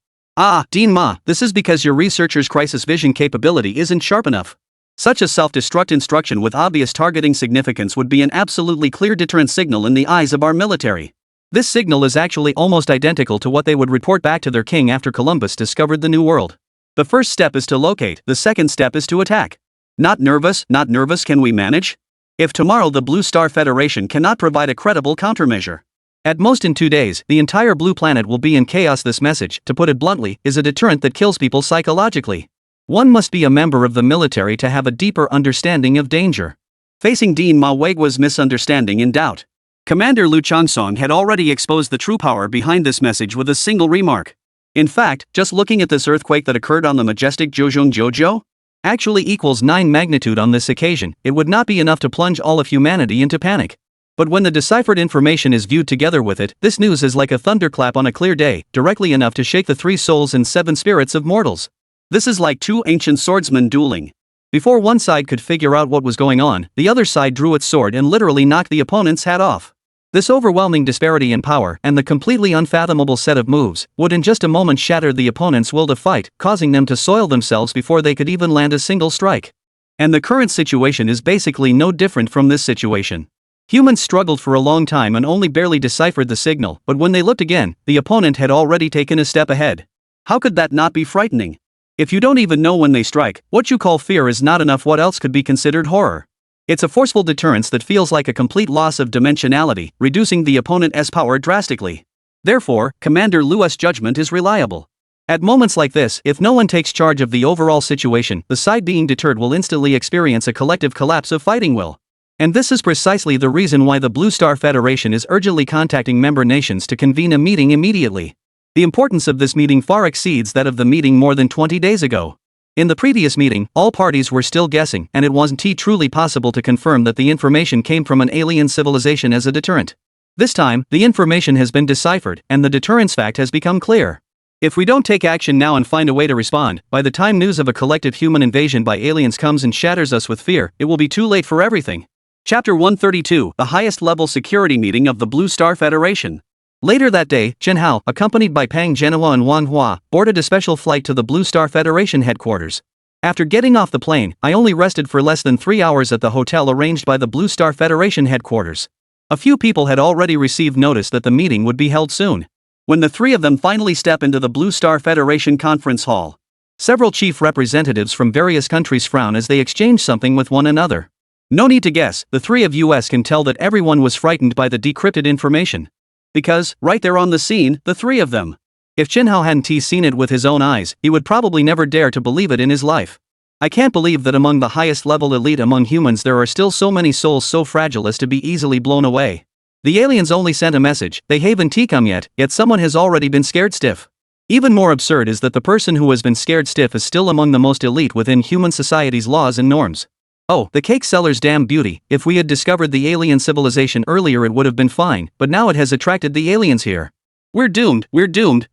A: Dean Ma, this is because your researcher's crisis vision capability isn't sharp enough. Such a self-destruct instruction with obvious targeting significance would be an absolutely clear deterrent signal in the eyes of our military. This signal is actually almost identical to what they would report back to their king after Columbus discovered the New World. The first step is to locate, the second step is to attack. Not nervous, can we manage? If tomorrow the Blue Star Federation cannot provide a credible countermeasure, at most in 2 days, the entire blue planet will be in chaos. This message, to put it bluntly, is a deterrent that kills people psychologically. One must be a member of the military to have a deeper understanding of danger. Facing Dean Ma Weigua's misunderstanding in doubt, Commander Lu Changsong had already exposed the true power behind this message with a single remark. In fact, just looking at this earthquake that occurred on the majestic Zheozhong Jojo actually equals 9 magnitude on this occasion. It would not be enough to plunge all of humanity into panic. But when the deciphered information is viewed together with it, this news is like a thunderclap on a clear day, directly enough to shake the 3 souls and 7 spirits of mortals. This is like 2 ancient swordsmen dueling. Before one side could figure out what was going on, the other side drew its sword and literally knocked the opponent's hat off. This overwhelming disparity in power and the completely unfathomable set of moves would in just a moment shatter the opponent's will to fight, causing them to soil themselves before they could even land a single strike. And the current situation is basically no different from this situation. Humans struggled for a long time and only barely deciphered the signal, but when they looked again, the opponent had already taken a step ahead. How could that not be frightening? If you don't even know when they strike, what you call fear is not enough. What else could be considered horror? It's a forceful deterrence that feels like a complete loss of dimensionality, reducing the opponent's power drastically. Therefore, Commander Lu's judgment is reliable. At moments like this, if no one takes charge of the overall situation, the side being deterred will instantly experience a collective collapse of fighting will. And this is precisely the reason why the Blue Star Federation is urgently contacting member nations to convene a meeting immediately. The importance of this meeting far exceeds that of the meeting more than 20 days ago. In the previous meeting, all parties were still guessing, and it wasn't truly possible to confirm that the information came from an alien civilization as a deterrent. This time, the information has been deciphered, and the deterrence fact has become clear. If we don't take action now and find a way to respond, by the time news of a collective human invasion by aliens comes and shatters us with fear, it will be too late for everything. Chapter 132, the highest level security meeting of the Blue Star Federation. Later that day, Chen Hao, accompanied by Pang Zhenhua and Manhwa, boarded a special flight to the Blue Star Federation headquarters. After getting off the plane, I only rested for less than 3 hours at the hotel arranged by the Blue Star Federation headquarters. A few people had already received notice that the meeting would be held soon. When the three of them finally step into the Blue Star Federation conference hall, several chief representatives from various countries frown as they exchange something with one another. No need to guess, the three of us can tell that everyone was frightened by the decrypted information. Because, right there on the scene, the three of them. If Chen Hao hadn't seen it with his own eyes, he would probably never dare to believe it in his life. I can't believe that among the highest level elite among humans there are still so many souls so fragile as to be easily blown away. The aliens only sent a message, they haven't come yet someone has already been scared stiff. Even more absurd is that the person who has been scared stiff is still among the most elite within human society's laws and norms. Oh, the cake seller's damn beauty, if we had discovered the alien civilization earlier it would have been fine, but now it has attracted the aliens here. We're doomed,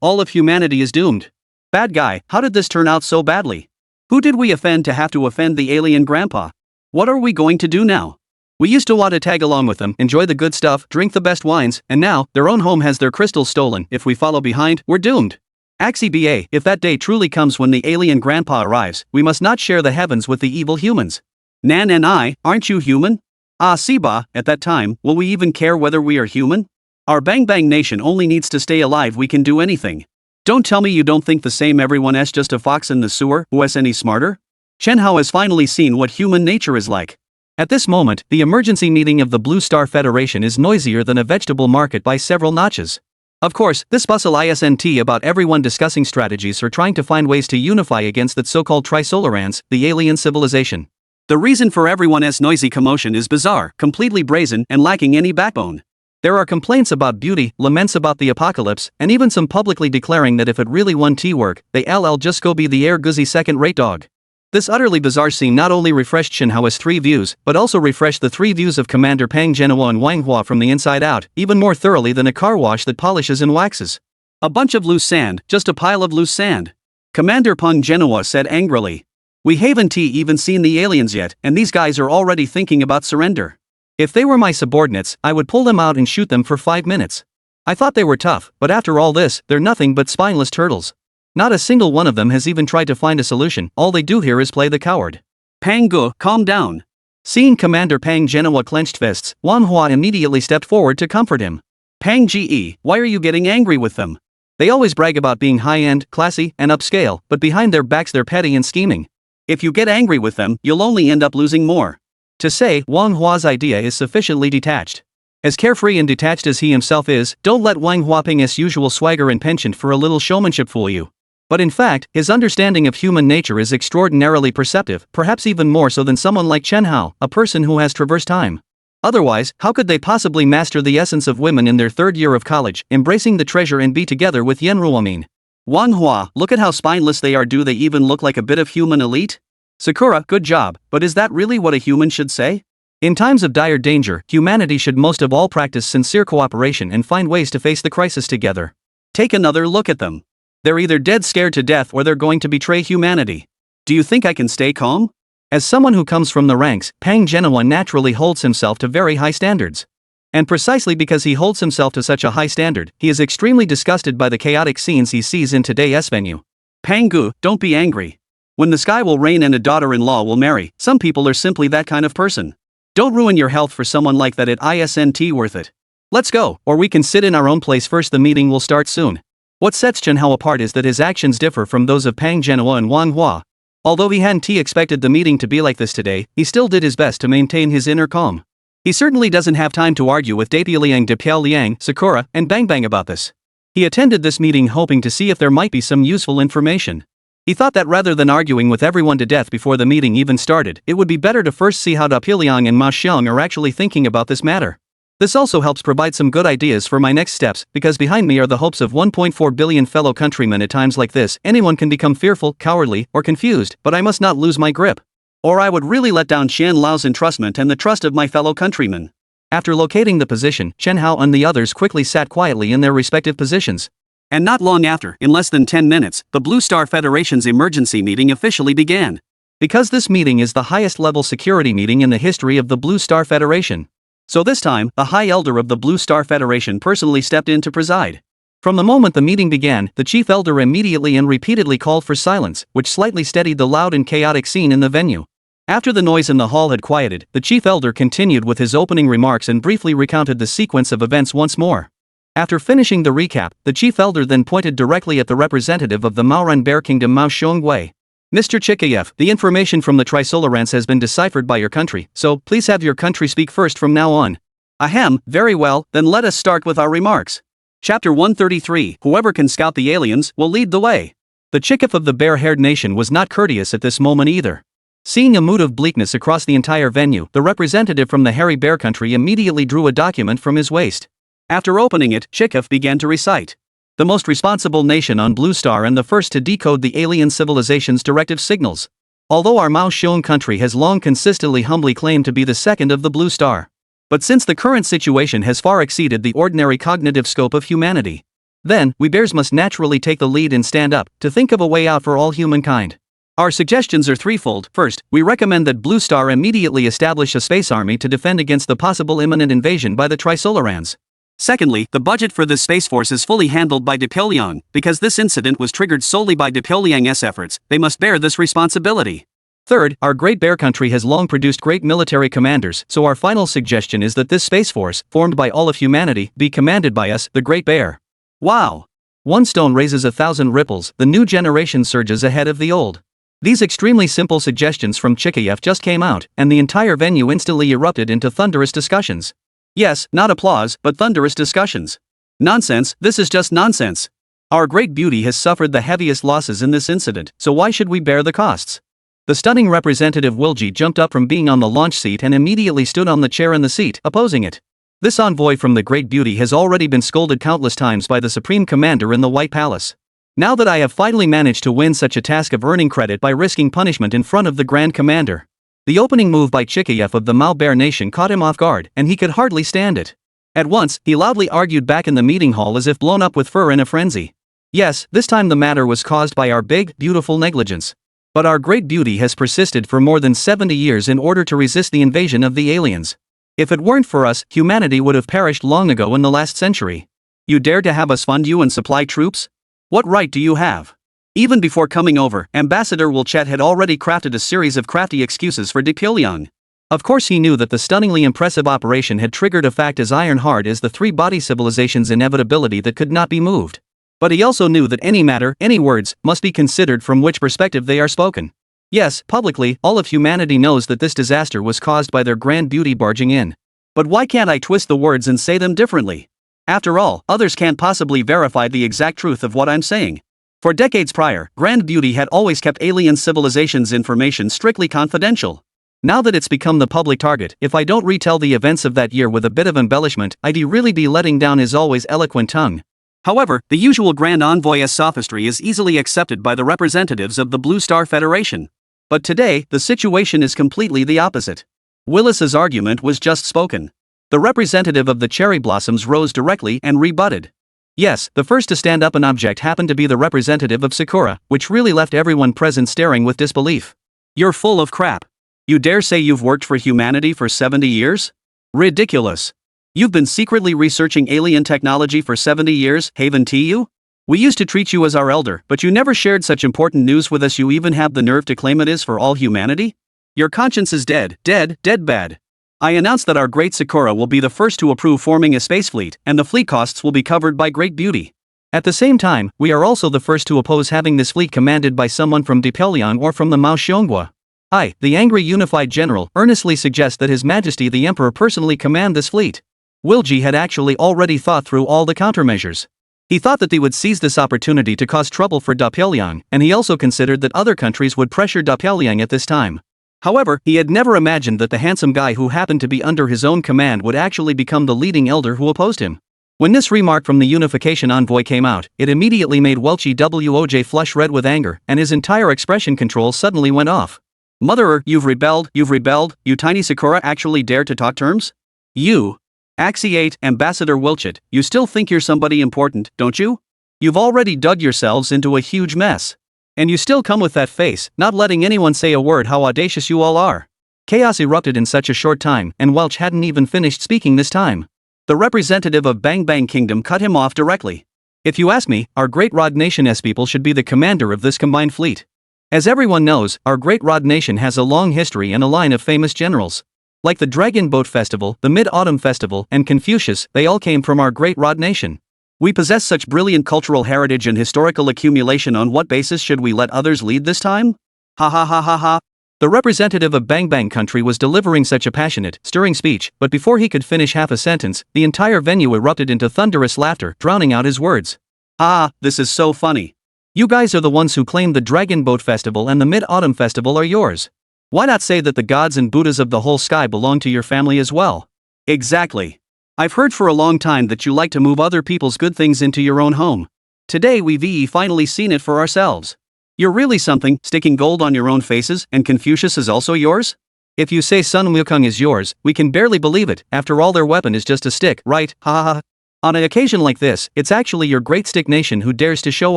A: all of humanity is doomed. Bad guy, how did this turn out so badly? Who did we offend to have to offend the alien grandpa? What are we going to do now? We used to want to tag along with them, enjoy the good stuff, drink the best wines, and now, their own home has their crystals stolen. If we follow behind, we're doomed. Axie BA, if that day truly comes when the alien grandpa arrives, we must not share the heavens with the evil humans. Nan and I, aren't you human? Ah Siba, at that time, will we even care whether we are human? Our Bang Bang Nation only needs to stay alive, we can do anything. Don't tell me you don't think the same. Everyone's just a fox in the sewer, who's any smarter? Chen Hao has finally seen what human nature is like. At this moment, the emergency meeting of the Blue Star Federation is noisier than a vegetable market by several notches. Of course, this bustle isn't about everyone discussing strategies or trying to find ways to unify against that so-called Trisolarans, the alien civilization. The reason for everyone's noisy commotion is bizarre, completely brazen, and lacking any backbone. There are complaints about beauty, laments about the apocalypse, and even some publicly declaring that if it really won't work, they'll just go be the air guzzy second-rate dog. This utterly bizarre scene not only refreshed Chen Hao's three views, but also refreshed the three views of Commander Pang Zhenhua and Manhwa from the inside out, even more thoroughly than a car wash that polishes and waxes. A bunch of loose sand, just a pile of loose sand. Commander Pang Zhenhua said angrily. We haven't even seen the aliens yet, and these guys are already thinking about surrender. If they were my subordinates, I would pull them out and shoot them for 5 minutes. I thought they were tough, but after all this, they're nothing but spineless turtles. Not a single one of them has even tried to find a solution, all they do here is play the coward. Pang Gu, calm down. Seeing Commander Pang Zhenhua clenched fists, Manhwa immediately stepped forward to comfort him. Pang Ge, why are you getting angry with them? They always brag about being high-end, classy, and upscale, but behind their backs they're petty and scheming. If you get angry with them, you'll only end up losing more. To say, Wang Hua's idea is sufficiently detached. As carefree and detached as he himself is, don't let Wang Huaping's usual swagger and penchant for a little showmanship fool you. But in fact, his understanding of human nature is extraordinarily perceptive, perhaps even more so than someone like Chen Hao, a person who has traversed time. Otherwise, how could they possibly master the essence of women in their third year of college, embracing the treasure and be together with Yen Ruomin? Wang Hua, look at how spineless they are. Do they even look like a bit of human elite? Sakura, good job, but is that really what a human should say? In times of dire danger, humanity should most of all practice sincere cooperation and find ways to face the crisis together. Take another look at them. They're either dead scared to death or they're going to betray humanity. Do you think I can stay calm? As someone who comes from the ranks, Pang Genoa naturally holds himself to very high standards. And precisely because he holds himself to such a high standard, he is extremely disgusted by the chaotic scenes he sees in today's venue.
B: Pangu, don't be angry. When the sky will rain and a daughter-in-law will marry, some people are simply that kind of person. Don't ruin your health for someone like that. Isn't worth it. Let's go, or we can sit in our own place first. The meeting will start soon. What sets Chen Hao apart is that his actions differ from those of Pang Genoa and Wang Hua. Although he hadn't expected the meeting to be like this today, he still did his best to maintain his inner calm. He certainly doesn't have time to argue with Liang, Liang, Sakura, and Bang Bang about this. He attended this meeting hoping to see if there might be some useful information. He thought that rather than arguing with everyone to death before the meeting even started, it would be better to first see how Liang and Ma Xiang are actually thinking about this matter. This also helps provide some good ideas for my next steps, because behind me are the hopes of 1.4 billion fellow countrymen. At times like this, anyone can become fearful, cowardly, or confused, but I must not lose my grip. Or I would really let down Xian Lao's entrustment and the trust of my fellow countrymen. After locating the position, Chen Hao and the others quickly sat quietly in their respective positions. And not long after, in less than 10 minutes, the Blue Star Federation's emergency meeting officially began. Because this meeting is the highest level security meeting in the history of the Blue Star Federation. So this time, the High Elder of the Blue Star Federation personally stepped in to preside. From the moment the meeting began, the Chief Elder immediately and repeatedly called for silence, which slightly steadied the loud and chaotic scene in the venue. After the noise in the hall had quieted, the Chief Elder continued with his opening remarks and briefly recounted the sequence of events once more. After finishing the recap, the Chief Elder then pointed directly at the representative of the Maoran Bear Kingdom, Mao Xiongwei. Mr. Chikayev, the information from the Trisolarans has been deciphered by your country, so please have your country speak first from now on. Ahem, very well, then let us start with our remarks. Chapter 133, Whoever can scout the aliens will lead the way. The Chikif of the bear-haired nation was not courteous at this moment either. Seeing a mood of bleakness across the entire venue, the representative from the hairy bear country immediately drew a document from his waist. After opening it, Chikif began to recite. The most responsible nation on Blue Star and the first to decode the alien civilization's directive signals. Although our Mao Xiong country has long consistently humbly claimed to be the second of the Blue Star. But since the current situation has far exceeded the ordinary cognitive scope of humanity, then, we bears must naturally take the lead and stand up, to think of a way out for all humankind. Our suggestions are threefold. First, we recommend that Blue Star immediately establish a space army to defend against the possible imminent invasion by the Trisolarans. Secondly, the budget for this space force is fully handled by Liang, because this incident was triggered solely by Liang's efforts, they must bear this responsibility. Third, our great bear country has long produced great military commanders, so our final suggestion is that this space force, formed by all of humanity, be commanded by us, the Great Bear. Wow! One stone raises 1,000 ripples, the new generation surges ahead of the old. These extremely simple suggestions from Chikayev just came out, and the entire venue instantly erupted into thunderous discussions. Yes, not applause, but thunderous discussions. Nonsense, this is just nonsense. Our great beauty has suffered the heaviest losses in this incident, so why should we bear the costs? The stunning representative Wilji jumped up from being on the launch seat and immediately stood on the chair in the seat, opposing it. This envoy from the great beauty has already been scolded countless times by the Supreme Commander in the White Palace. Now that I have finally managed to win such a task of earning credit by risking punishment in front of the Grand Commander. The opening move by Chikayev of the Mao Bear Nation caught him off guard, and he could hardly stand it. At once, he loudly argued back in the meeting hall as if blown up with fur in a frenzy. Yes, this time the matter was caused by our big, beautiful negligence. But our great beauty has persisted for more than 70 years in order to resist the invasion of the aliens. If it weren't for us, humanity would have perished long ago in the last century. You dare to have us fund you and supply troops? What right do you have? Even before coming over, Ambassador Wilchet had already crafted a series of crafty excuses for Liang. Of course he knew that the stunningly impressive operation had triggered a fact as iron-hard as the three-body civilization's inevitability that could not be moved. But he also knew that any matter, any words, must be considered from which perspective they are spoken. Yes, publicly, all of humanity knows that this disaster was caused by their grand beauty barging in. But why can't I twist the words and say them differently? After all, others can't possibly verify the exact truth of what I'm saying. For decades prior, Grand Beauty had always kept alien civilizations' information strictly confidential. Now that it's become the public target, if I don't retell the events of that year with a bit of embellishment, I'd really be letting down his always eloquent tongue. However, the usual Grand Envoy's sophistry is easily accepted by the representatives of the Blue Star Federation. But today, the situation is completely the opposite. Willis's argument was just spoken. The representative of the cherry blossoms rose directly and rebutted. Yes, the first to stand up and object happened to be the representative of Sakura, which really left everyone present staring with disbelief. You're full of crap. You dare say you've worked for humanity for 70 years? Ridiculous. You've been secretly researching alien technology for 70 years, Haven TU? We used to treat you as our elder, but you never shared such important news with us. You even have the nerve to claim it is for all humanity? Your conscience is dead, dead, dead bad. I announced that our great Sakura will be the first to approve forming a space fleet, and the fleet costs will be covered by Great Beauty.
A: At the same time, we are also the first to oppose having this fleet commanded by someone from Depelion or from the Mao Xiongwa. I, the angry unified general, earnestly suggest that His Majesty the Emperor personally command this fleet. Wilji had actually already thought through all the countermeasures. He thought that they would seize this opportunity to cause trouble for Depelion, and he also considered that other countries would pressure Depelion at this time. However, he had never imagined that the handsome guy who happened to be under his own command would actually become the leading elder who opposed him. When this remark from the unification envoy came out, it immediately made Welchi Woj flush red with anger, and his entire expression control suddenly went off. Motherer, you've rebelled, you tiny Sakura actually dare to talk terms? You, Axiate, Ambassador Wilchit, you still think you're somebody important, don't you? You've already dug yourselves into a huge mess. And you still come with that face, not letting anyone say a word how audacious you all are. Chaos erupted in such a short time, and Welch hadn't even finished speaking this time. The representative of Bang Bang Kingdom cut him off directly. If you ask me, our Great Rod Nation people should be the commander of this combined fleet. As everyone knows, our Great Rod Nation has a long history and a line of famous generals. Like the Dragon Boat Festival, the Mid-Autumn Festival, and Confucius, they all came from our Great Rod Nation. We possess such brilliant cultural heritage and historical accumulation. On what basis should we let others lead this time? Ha ha ha ha ha. The representative of Bang Bang Country was delivering such a passionate, stirring speech, but before he could finish half a sentence, the entire venue erupted into thunderous laughter, drowning out his words. Ah, this is so funny. You guys are the ones who claim the Dragon Boat Festival and the Mid-Autumn Festival are yours. Why not say that the gods and Buddhas of the whole sky belong to your family as well? Exactly. I've heard for a long time that you like to move other people's good things into your own home. Today we've finally seen it for ourselves. You're really something, sticking gold on your own faces, and Confucius is also yours? If you say Sun Wukong is yours, we can barely believe it. After all, their weapon is just a stick, right? Ha ha ha. On an occasion like this, it's actually your great stick nation who dares to show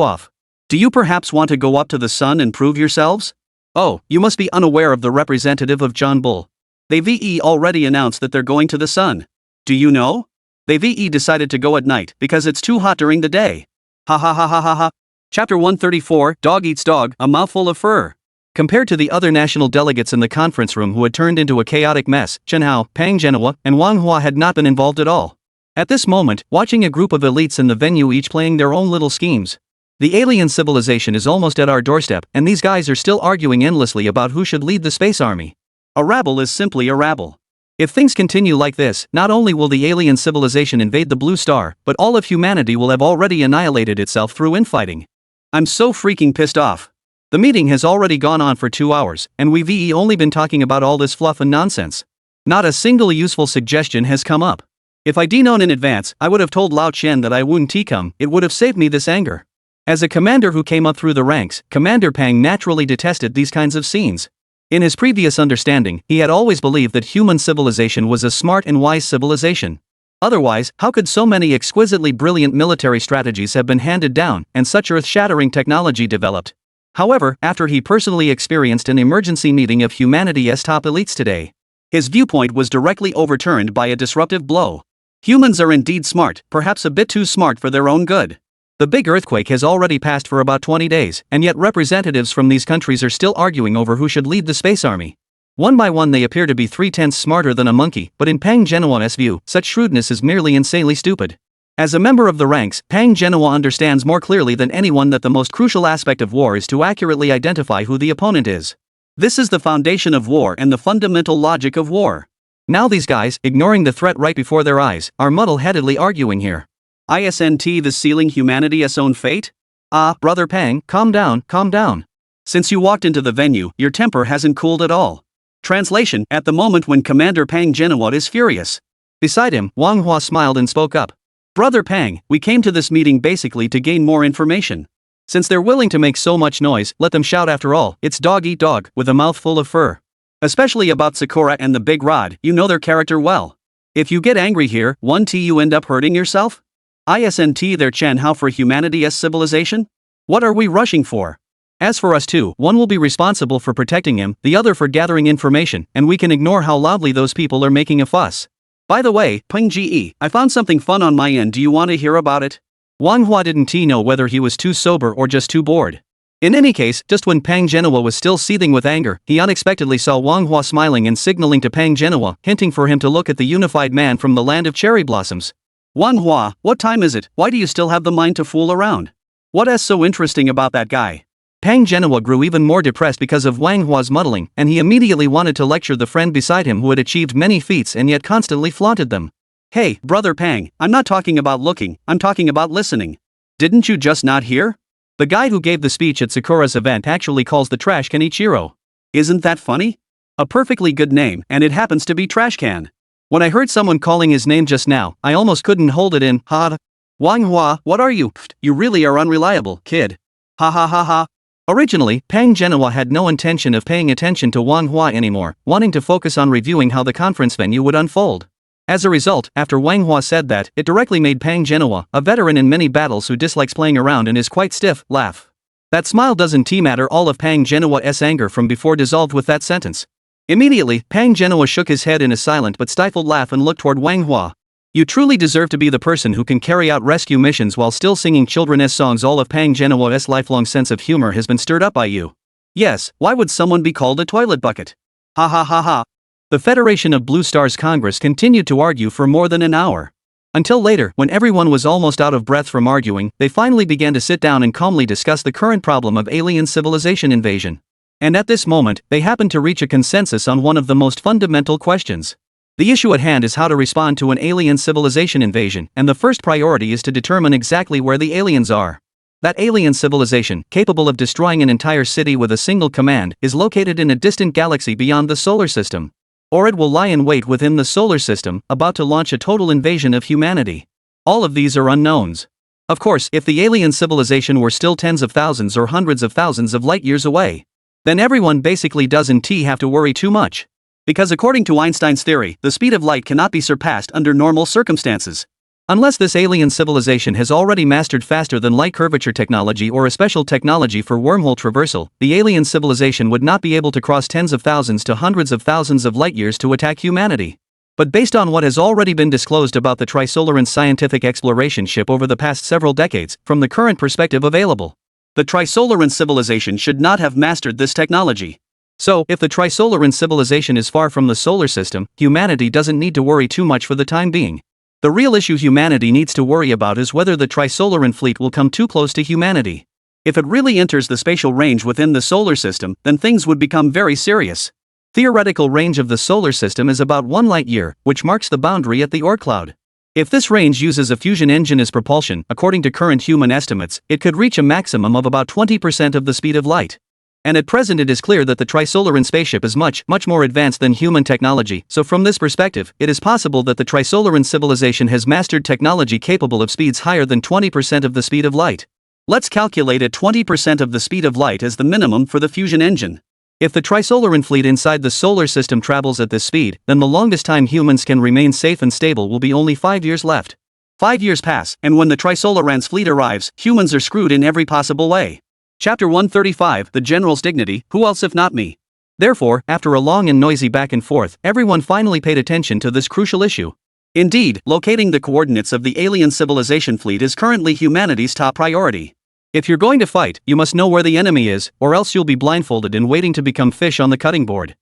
A: off. Do you perhaps want to go up to the sun and prove yourselves? Oh, you must be unaware of the representative of John Bull. They've already announced that they're going to the sun. Do you know? They've decided to go at night because it's too hot during the day. Ha ha ha ha ha ha. Chapter 134, Dog Eats Dog, a Mouthful of Fur. Compared to the other national delegates in the conference room who had turned into a chaotic mess, Chen Hao, Pang Genoa, and Wang Hua had not been involved at all. At this moment, watching a group of elites in the venue each playing their own little schemes. The alien civilization is almost at our doorstep, and these guys are still arguing endlessly about who should lead the space army. A rabble is simply a rabble. If things continue like this, not only will the alien civilization invade the Blue Star, but all of humanity will have already annihilated itself through infighting. I'm so freaking pissed off. The meeting has already gone on for 2 hours, and we've only been talking about all this fluff and nonsense. Not a single useful suggestion has come up. If I'd known in advance, I would have told Lao Chen that I wouldn't come. It would have saved me this anger. As a commander who came up through the ranks, Commander Pang naturally detested these kinds of scenes. In his previous understanding, he had always believed that human civilization was a smart and wise civilization. Otherwise, how could so many exquisitely brilliant military strategies have been handed down, and such earth-shattering technology developed? However, after he personally experienced an emergency meeting of humanity's top elites today, his viewpoint was directly overturned by a disruptive blow. Humans are indeed smart, perhaps a bit too smart for their own good. The big earthquake has already passed for about 20 days, and yet representatives from these countries are still arguing over who should lead the space army. One by one they appear to be 3/10 smarter than a monkey, but in Pang Genoa's view, such shrewdness is merely insanely stupid. As a member of the ranks, Pang Genoa understands more clearly than anyone that the most crucial aspect of war is to accurately identify who the opponent is. This is the foundation of war and the fundamental logic of war. Now these guys, ignoring the threat right before their eyes, are muddle-headedly arguing here. Isn't this sealing humanity's own fate? Ah, Brother Pang, calm down, calm down. Since you walked into the venue, your temper hasn't cooled at all. Translation, at the moment when Commander Pang Genoa is furious. Beside him, Wang Hua smiled and spoke up. Brother Pang, we came to this meeting basically to gain more information. Since they're willing to make so much noise, let them shout after all, it's dog eat dog, with a mouthful of fur. Especially about Sakura and the Big Rod, you know their character well. If you get angry here, you end up hurting yourself? Isn't there Chen Hao for humanity's civilization? What are we rushing for? As for us two, one will be responsible for protecting him, the other for gathering information, and we can ignore how loudly those people are making a fuss.
B: By the way, Peng Ge, I found something fun on my end, do you want to hear about it?
A: Manhwa didn't know whether he was too sober or just too bored. In any case, just when Pang Genua was still seething with anger, he unexpectedly saw Wang Hua smiling and signaling to Pang Genua, hinting for him to look at the unified man from the land of cherry blossoms.
B: Wang Hua, what time is it? Why do you still have the mind to fool around? What's so interesting about that guy?
A: Pang Genua grew even more depressed because of Wang Hua's muddling, and he immediately wanted to lecture the friend beside him who had achieved many feats and yet constantly flaunted them.
B: Hey, brother Pang, I'm not talking about looking, I'm talking about listening. Didn't you just not hear?
A: The guy who gave the speech at Sakura's event actually calls the trash can Ichiro.
B: Isn't that funny? A perfectly good name, and it happens to be Trash Can.
A: When I heard someone calling his name just now, I almost couldn't hold it in. Ha!
B: Wang Hua, what are you? Pfft, you really are unreliable, kid. Ha ha ha ha.
A: Originally, Pang Genua had no intention of paying attention to Wang Hua anymore, wanting to focus on reviewing how the conference venue would unfold. As a result, after Wang Hua said that, it directly made Pang Genua, a veteran in many battles who dislikes playing around and is quite stiff, laugh. That smile doesn't matter. All of Pang Genua's anger from before dissolved with that sentence. Immediately, Pang Genua shook his head in a silent but stifled laugh and looked toward Wang Hua. You truly deserve to be the person who can carry out rescue missions while still singing children's songs. All of Pang Genua's lifelong sense of humor has been stirred up by you.
B: Yes, why would someone be called a toilet bucket? Ha ha ha ha.
A: The Federation of Blue Stars Congress continued to argue for more than an hour. Until later, when everyone was almost out of breath from arguing, they finally began to sit down and calmly discuss the current problem of alien civilization invasion. And at this moment, they happened to reach a consensus on one of the most fundamental questions. The issue at hand is how to respond to an alien civilization invasion, and the first priority is to determine exactly where the aliens are. That alien civilization, capable of destroying an entire city with a single command, is located in a distant galaxy beyond the solar system. Or it will lie in wait within the solar system, about to launch a total invasion of humanity. All of these are unknowns. Of course, if the alien civilization were still tens of thousands or hundreds of thousands of light years away, then everyone basically doesn't have to worry too much.
B: Because according to Einstein's theory, the speed of light cannot be surpassed under normal circumstances.
A: Unless this alien civilization has already mastered faster than light curvature technology or a special technology for wormhole traversal, the alien civilization would not be able to cross tens of thousands to hundreds of thousands of light years to attack humanity. But based on what has already been disclosed about the Trisolaran scientific exploration ship over the past several decades, from the current perspective available,
B: the Trisolaran civilization should not have mastered this technology.
A: So, if the Trisolaran civilization is far from the solar system, humanity doesn't need to worry too much for the time being. The real issue humanity needs to worry about is whether the Trisolaran fleet will come too close to humanity.
B: If it really enters the spatial range within the solar system, then things would become very serious.
A: Theoretical range of the solar system is about 1 light year, which marks the boundary at the Oort cloud. If this range uses a fusion engine as propulsion, according to current human estimates, it could reach a maximum of about 20% of the speed of light. And at present it is clear that the Trisolaran spaceship is much more advanced than human technology, so from this perspective, it is possible that the Trisolaran civilization has mastered technology capable of speeds higher than 20% of the speed of light.
B: Let's calculate at 20% of the speed of light as the minimum for the fusion engine.
A: If the Trisolaran fleet inside the solar system travels at this speed, then the longest time humans can remain safe and stable will be only 5 years left.
B: 5 years pass, and when the Trisolaran's fleet arrives, humans are screwed in every possible way. Chapter 135, The General's Dignity, Who Else If Not Me?
A: Therefore, after a long and noisy back and forth, everyone finally paid attention to this crucial issue.
B: Indeed, locating the coordinates of the alien civilization fleet is currently humanity's top priority.
A: If you're going to fight, you must know where the enemy is, or else you'll be blindfolded and waiting to become fish on the cutting board.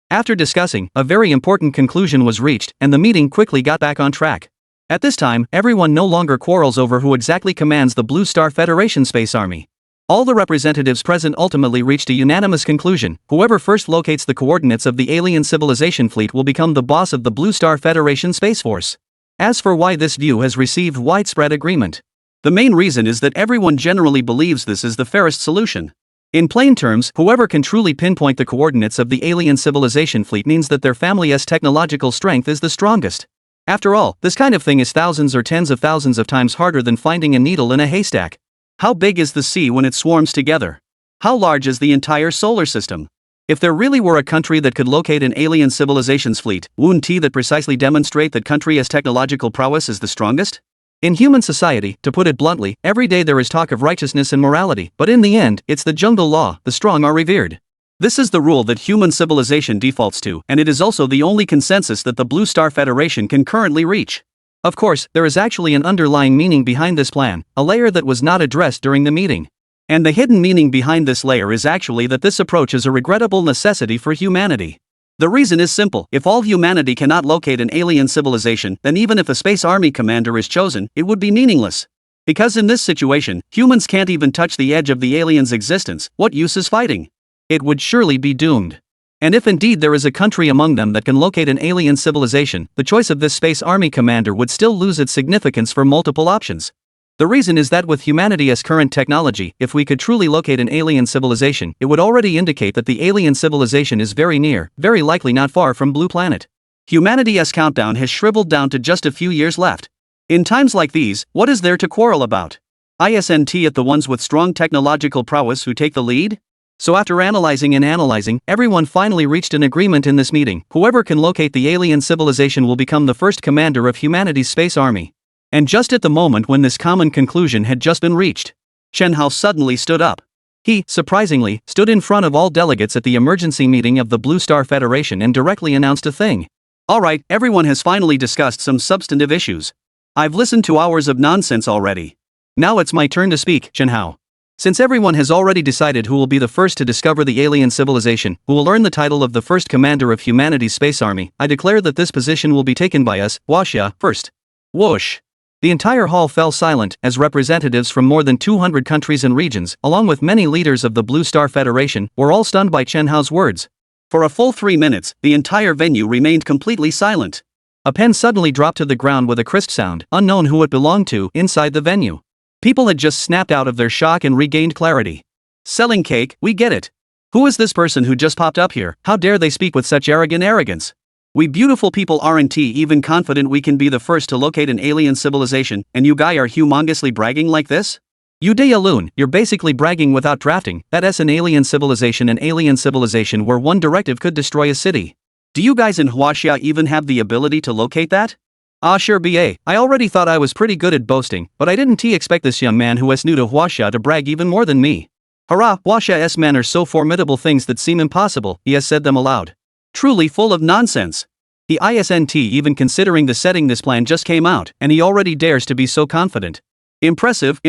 A: After discussing, a very important conclusion was reached, and the meeting quickly got back on track. At this time, everyone no longer quarrels over who exactly commands the Blue Star Federation Space Army. All the representatives present ultimately reached a unanimous conclusion: whoever first locates the coordinates of the alien civilization fleet will become the boss of the Blue Star Federation Space Force. As for why this view has received widespread agreement,
B: the main reason is that everyone generally believes this is the fairest solution.
A: In plain terms, whoever can truly pinpoint the coordinates of the alien civilization fleet means that their family's technological strength is the strongest. After all, this kind of thing is thousands or tens of thousands of times harder than finding a needle in a haystack.
B: How big is the sea when it swarms together? How large is the entire solar system?
A: If there really were a country that could locate an alien civilization's fleet, wouldn't that precisely demonstrate that country's technological prowess is the strongest? In human society, to put it bluntly, every day there is talk of righteousness and morality, but in the end, it's the jungle law, the strong are revered.
B: This is the rule that human civilization defaults to, and it is also the only consensus that the Blue Star Federation can currently reach.
A: Of course, there is actually an underlying meaning behind this plan, a layer that was not addressed during the meeting.
B: And the hidden meaning behind this layer is actually that this approach is a regrettable necessity for humanity. The reason is simple: if all humanity cannot locate an alien civilization, then even if a space army commander is chosen, it would be meaningless. Because in this situation, humans can't even touch the edge of the alien's existence, what use is fighting?
A: It would surely be doomed. And if indeed there is a country among them that can locate an alien civilization, the choice of this space army commander would still lose its significance for multiple options. The reason is that with humanity's current technology, if we could truly locate an alien civilization, it would already indicate that the alien civilization is very near, very likely not far from Blue Planet.
B: Humanity's countdown has shriveled down to just a few years left. In times like these, what is there to quarrel about? Isn't it the ones with strong technological prowess who take the lead?
A: So after analyzing, everyone finally reached an agreement in this meeting: whoever can locate the alien civilization will become the first commander of humanity's space army. And just at the moment when this common conclusion had just been reached,
B: Chen Hao suddenly stood up.
A: He, surprisingly, stood in front of all delegates at the emergency meeting of the Blue Star Federation and directly announced a thing.
B: Alright, everyone has finally discussed some substantive issues. I've listened to hours of nonsense already.
A: Now it's my turn to speak, Chen Hao. Since everyone has already decided who will be the first to discover the alien civilization, who will earn the title of the first commander of humanity's space army, I declare that this position will be taken by us, Huaxia, first. Whoosh! The entire hall fell silent, as representatives from more than 200 countries and regions, along with many leaders of the Blue Star Federation, were all stunned by Chen Hao's words.
B: For a full 3 minutes, the entire venue remained completely silent.
A: A pen suddenly dropped to the ground with a crisp sound, unknown who it belonged to, inside the venue. People had just snapped out of their shock and regained clarity.
B: Selling cake, we get it. Who is this person who just popped up here? How dare they speak with such arrogance? We beautiful people aren't even confident we can be the first to locate an alien civilization, and you guys are humongously bragging like this?
A: You Loon, you're basically bragging without drafting. That's an alien civilization where one directive could destroy a city.
B: Do you guys in Huaxia even have the ability to locate that?
A: Ah sure BA, I already thought I was pretty good at boasting, but I didn't expect this young man who is new to Huaxia to brag even more than me. Hurrah, Huaxia's men are so formidable things that seem impossible, he has said them aloud.
B: Truly full of nonsense.
A: He isn't even considering the setting this plan just came out, and he already dares to be so confident.
B: Impressive.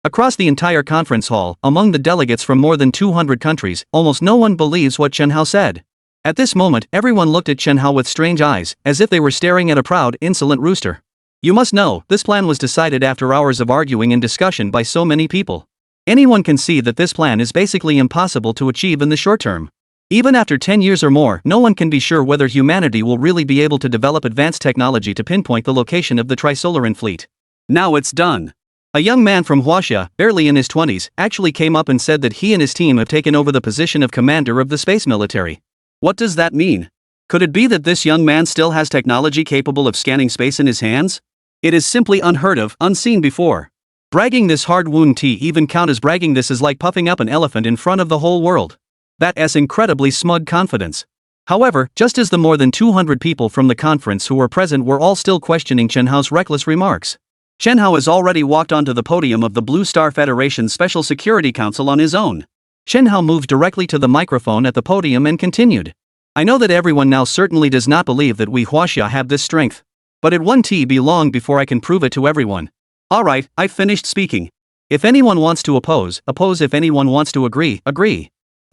A: Across the entire conference hall, among the delegates from more than 200 countries, almost no one believes what Chen Hao said. At this moment, everyone looked at Chen Hao with strange eyes, as if they were staring at a proud, insolent rooster. You must know, this plan was decided after hours of arguing and discussion by so many people. Anyone can see that this plan is basically impossible to achieve in the short term. Even after 10 years or more, no one can be sure whether humanity will really be able to develop advanced technology to pinpoint the location of the Trisolaran fleet.
B: Now it's done.
A: A young man from Huaxia, barely in his 20s, actually came up and said that he and his team have taken over the position of commander of the space military.
B: What does that mean? Could it be that this young man still has technology capable of scanning space in his hands? It is simply unheard of, unseen before. Bragging this hard-won even count as bragging? This is like puffing up an elephant in front of the whole world. That's incredibly smug confidence. However, just as the more than 200 people from the conference who were present were all still questioning Chen Hao's reckless remarks, Chen Hao has already walked onto the podium of the Blue Star Federation's Special Security Council on his own.
A: Chen Hao moved directly to the microphone at the podium and continued. I know that everyone now certainly does not believe that we Huaxia have this strength. But it won't be long before I can prove it to everyone. Alright, I've finished speaking. If anyone wants to oppose, if anyone wants to agree.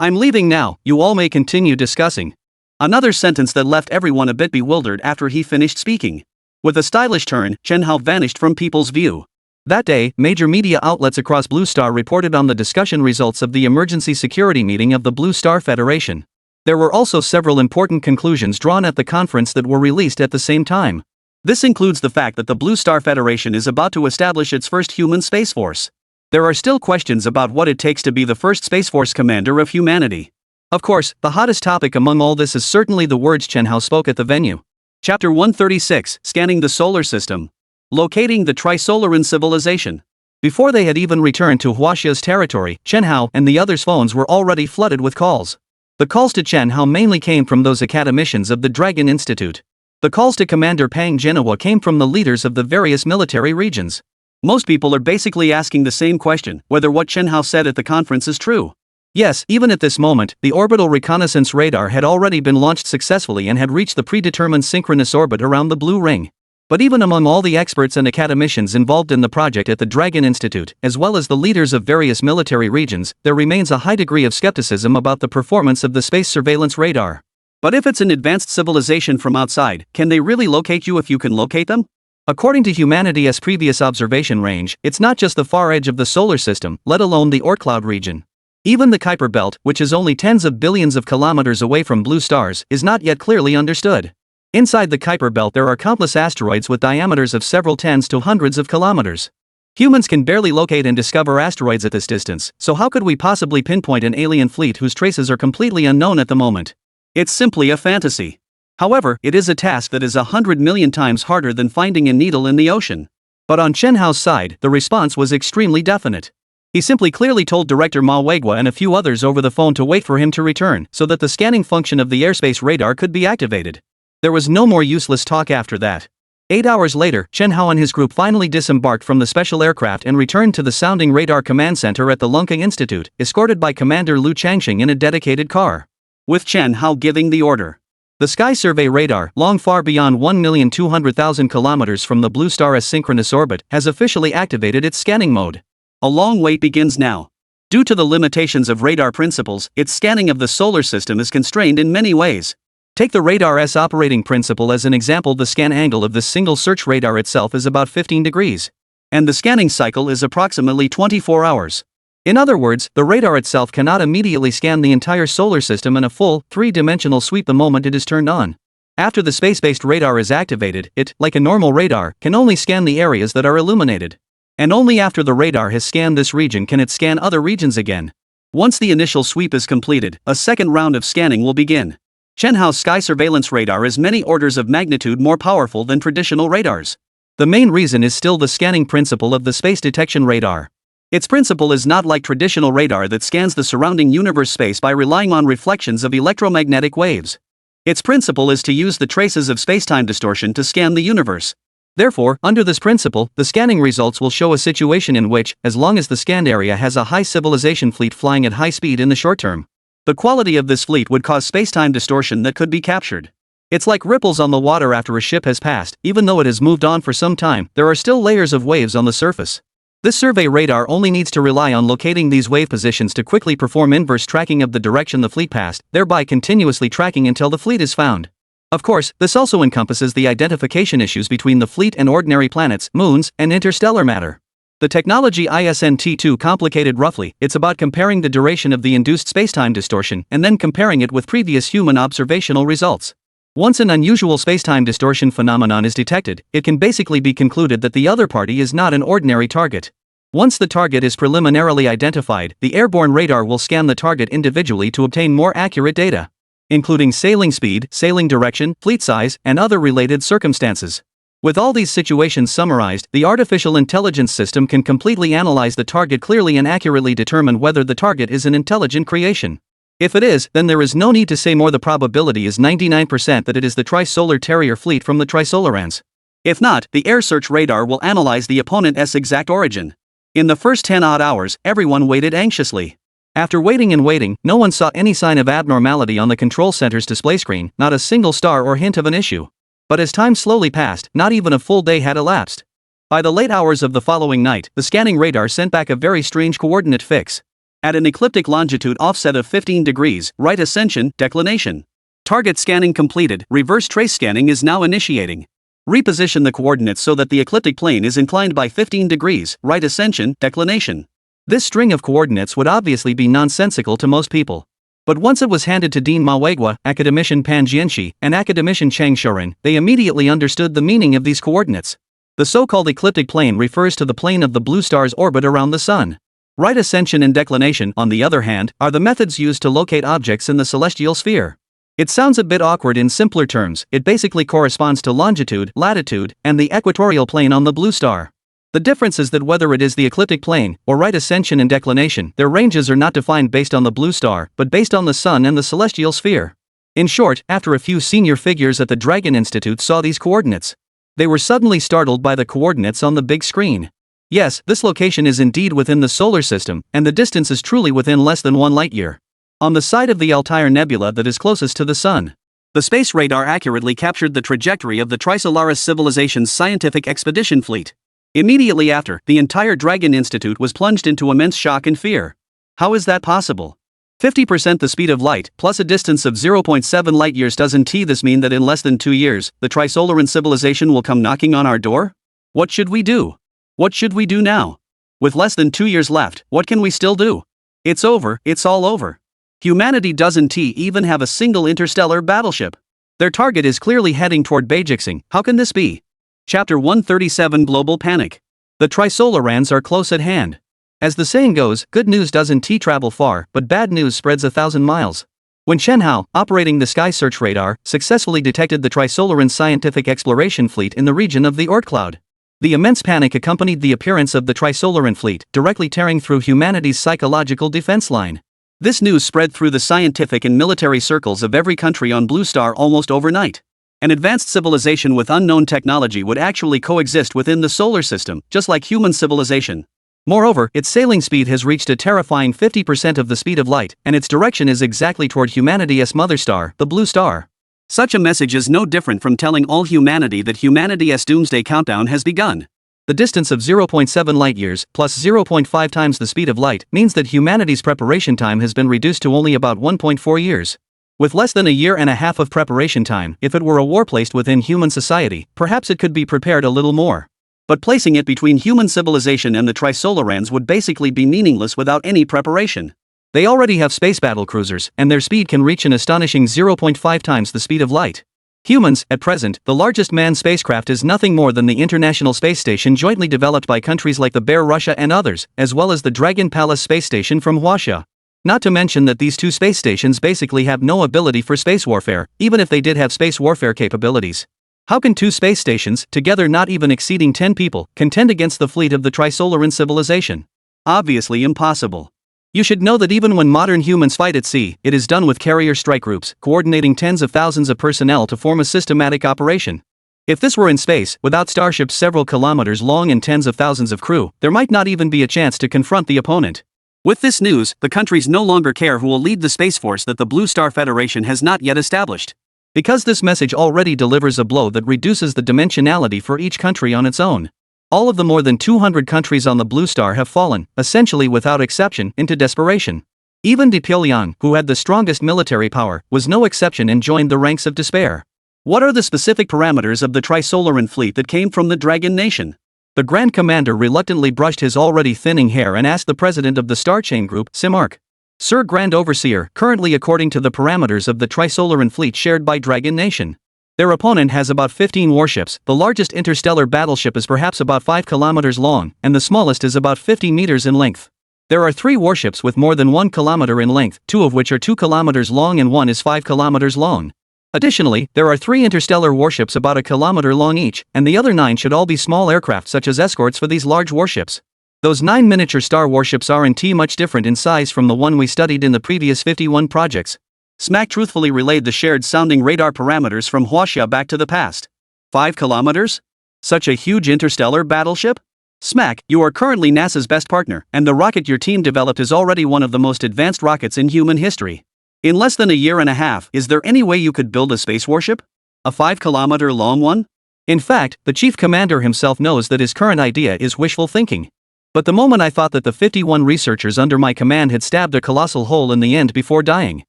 A: I'm leaving now, you all may continue discussing. Another sentence that left everyone a bit bewildered after he finished speaking. With a stylish turn, Chen Hao vanished from people's view. That day, major media outlets across Blue Star reported on the discussion results of the emergency security meeting of the Blue Star Federation. There were also several important conclusions drawn at the conference that were released at the same time. This includes the fact that the Blue Star Federation is about to establish its first human space force. There are still questions about what it takes to be the first Space Force commander of humanity. Of course, the hottest topic among all this is certainly the words Chen Hao spoke at the venue. Chapter 136, Scanning the Solar System. Locating the Trisolaran Civilization. Before they had even returned to Huaxia's territory, Chen Hao and the others' phones were already flooded with calls. The calls to Chen Hao mainly came from those academicians of the Dragon Institute. The calls to Commander Pang Jinhua came from the leaders of the various military regions.
B: Most people are basically asking the same question, whether what Chen Hao said at the conference is true.
A: Yes, even at this moment, the orbital reconnaissance radar had already been launched successfully and had reached the predetermined synchronous orbit around the Blue Ring. But even among all the experts and academicians involved in the project at the Dragon Institute, as well as the leaders of various military regions, there remains a high degree of skepticism about the performance of the space surveillance radar.
B: But if it's an advanced civilization from outside, can they really locate you if you can locate them?
A: According to humanity's previous observation range, it's not just the far edge of the solar system, let alone the Oort cloud region. Even the Kuiper belt, which is only tens of billions of kilometers away from blue stars, is not yet clearly understood. Inside the Kuiper belt there are countless asteroids with diameters of several tens to hundreds of kilometers. Humans can barely locate and discover asteroids at this distance, so how could we possibly pinpoint an alien fleet whose traces are completely unknown at the moment?
B: It's simply a fantasy. However, it is a task that is 100 million times harder than finding a needle in the ocean.
A: But on Chen Hao's side, the response was extremely definite. He simply clearly told Director Ma Weigua and a few others over the phone to wait for him to return so that the scanning function of the airspace radar could be activated. There was no more useless talk after that. 8 hours later, Chen Hao and his group finally disembarked from the special aircraft and returned to the Sounding Radar Command Center at the Lunka Institute, escorted by Commander Lu Changxing in a dedicated car.
B: With Chen Hao giving the order.
A: The Sky Survey radar, long far beyond 1,200,000 kilometers from the Blue Star's synchronous orbit, has officially activated its scanning mode.
B: A long wait begins now. Due to the limitations of radar principles, its scanning of the solar system is constrained in many ways.
A: Take the radar's operating principle as an example. The scan angle of this single search radar itself is about 15 degrees.
B: And the scanning cycle is approximately 24 hours.
A: In other words, the radar itself cannot immediately scan the entire solar system in a full, three-dimensional sweep the moment it is turned on. After the space-based radar is activated, it, like a normal radar, can only scan the areas that are illuminated. And only after the radar has scanned this region can it scan other regions again.
B: Once the initial sweep is completed, a second round of scanning will begin. Chen Hao's sky surveillance radar is many orders of magnitude more powerful than traditional radars.
A: The main reason is still the scanning principle of the space detection radar.
B: Its principle is not like traditional radar that scans the surrounding universe space by relying on reflections of electromagnetic waves. Its principle is to use the traces of spacetime distortion to scan the universe.
A: Therefore, under this principle, the scanning results will show a situation in which, as long as the scanned area has a high civilization fleet flying at high speed in the short term, the quality of this fleet would cause spacetime distortion that could be captured. It's like ripples on the water after a ship has passed. Even though it has moved on for some time, there are still layers of waves on the surface. This survey radar only needs to rely on locating these wave positions to quickly perform inverse tracking of the direction the fleet passed, thereby continuously tracking until the fleet is found. Of course, this also encompasses the identification issues between the fleet and ordinary planets, moons, and interstellar matter. The technology isn't too complicated. Roughly, it's about comparing the duration of the induced spacetime distortion and then comparing it with previous human observational results. Once an unusual spacetime distortion phenomenon is detected, it can basically be concluded that the other party is not an ordinary target. Once the target is preliminarily identified, the airborne radar will scan the target individually to obtain more accurate data, including sailing speed, sailing direction, fleet size, and other related circumstances. With all these situations summarized, the artificial intelligence system can completely analyze the target clearly and accurately determine whether the target is an intelligent creation. If it is, then there is no need to say more. The probability is 99% that it is the Tri-Solar Terrier fleet from the Trisolarans.
B: If not, the air search radar will analyze the opponent's exact origin. In the first 10-odd hours, everyone waited anxiously.
A: After waiting and waiting, no one saw any sign of abnormality on the control center's display screen, not a single star or hint of an issue. But as time slowly passed, not even a full day had elapsed. By the late hours of the following night, the scanning radar sent back a very strange coordinate fix.
B: At an ecliptic longitude offset of 15 degrees, right ascension, declination. Target scanning completed, reverse trace scanning is now initiating. Reposition the coordinates so that the ecliptic plane is inclined by 15 degrees, right ascension, declination.
A: This string of coordinates would obviously be nonsensical to most people. But once it was handed to Dean Ma Weigua, academician Pan Jianxi, and academician Chang Shouren, they immediately understood the meaning of these coordinates. The so-called ecliptic plane refers to the plane of the blue star's orbit around the sun. Right ascension and declination, on the other hand, are the methods used to locate objects in the celestial sphere. It sounds a bit awkward in simpler terms. It basically corresponds to longitude, latitude, and the equatorial plane on the blue star. The difference is that whether it is the ecliptic plane, or right ascension and declination, their ranges are not defined based on the blue star, but based on the sun and the celestial sphere. In short, after a few senior figures at the Dragon Institute saw these coordinates, they were suddenly startled by the coordinates on the big screen. Yes, this location is indeed within the solar system, and the distance is truly within less than 1 light-year. On the side of the Altair Nebula that is closest to the Sun.
B: The space radar accurately captured the trajectory of the Trisolaris civilization's scientific expedition fleet. Immediately after, the entire Dragon Institute was plunged into immense shock and fear. How is that possible? 50% the speed of light, plus a distance of 0.7 light-years. Doesn't this mean that in less than 2 years, the Trisolaran civilization will come knocking on our door? What should we do? What should we do now? With less than 2 years left, what can we still do? It's over, it's all over. Humanity doesn't even have a single interstellar battleship. Their target is clearly heading toward Beijixing. How can this be? Chapter 137 Global Panic. The Trisolarans are close at hand. As the saying goes, good news doesn't travel far, but bad news spreads 1,000 miles. When Chen Hao, operating the Sky Search Radar, successfully detected the Trisolaran scientific exploration fleet in the region of the Oort cloud, the immense panic accompanied the appearance of the Trisolaran fleet, directly tearing through humanity's psychological defense line. This news spread through the scientific and military circles of every country on Blue Star almost overnight. An advanced civilization with unknown technology would actually coexist within the solar system, just like human civilization. Moreover, its sailing speed has reached a terrifying 50% of the speed of light, and its direction is exactly toward humanity's mother star, the Blue Star. Such a message is no different from telling all humanity that humanity's doomsday countdown has begun. The distance of 0.7 light-years, plus 0.5 times the speed of light, means that humanity's preparation time has been reduced to only about 1.4 years. With less than a year and a half of preparation time, if it were a war placed within human society, perhaps it could be prepared a little more. But placing it between human civilization and the Trisolarans would basically be meaningless without any preparation. They already have space battle cruisers, and their speed can reach an astonishing 0.5 times the speed of light. Humans, at present, the largest manned spacecraft is nothing more than the International Space Station jointly developed by countries like the Bear Russia and others, as well as the Dragon Palace space station from Huaxia. Not to mention that these two space stations basically have no ability for space warfare, even if they did have space warfare capabilities. How can two space stations, together not even exceeding 10 people, contend against the fleet of the Trisolaran civilization? Obviously impossible. You should know that even when modern humans fight at sea, it is done with carrier strike groups, coordinating tens of thousands of personnel to form a systematic operation. If this were in space, without starships several kilometers long and tens of thousands of crew, there might not even be a chance to confront the opponent. With this news, the countries no longer care who will lead the Space Force that the Blue Star Federation has not yet established. Because this message already delivers a blow that reduces the dimensionality for each country on its own. All of the more than 200 countries on the Blue Star have fallen, essentially without exception, into desperation. Even Pyongyang, who had the strongest military power, was no exception and joined the ranks of despair. What are the specific parameters of the Trisolaran fleet that came from the Dragon Nation? The Grand Commander reluctantly brushed his already thinning hair and asked the president of the Star Chain Group, Simark. Sir Grand Overseer, currently according to the parameters of the Trisolaran fleet shared by Dragon Nation. Their opponent has about 15 warships, the largest interstellar battleship is perhaps about 5 kilometers long, and the smallest is about 50 meters in length. There are 3 warships with more than 1 kilometer in length, 2 of which are 2 kilometers long and 1 is 5 kilometers long. Additionally, there are 3 interstellar warships about a kilometer long each, and the other 9 should all be small aircraft such as escorts for these large warships. Those 9 miniature star warships aren't much different in size from the one we studied in the previous 51 projects. SMAC truthfully relayed the shared sounding radar parameters from Huaxia back to the past. 5 kilometers? Such a huge interstellar battleship? SMAC, you are currently NASA's best partner, and the rocket your team developed is already one of the most advanced rockets in human history. In less than a year and a half, is there any way you could build a space warship? A 5-kilometer long one? In fact, the chief commander himself knows that his current idea is wishful thinking. But the moment I thought that the 51 researchers under my command had stabbed a colossal hole in the end before dying.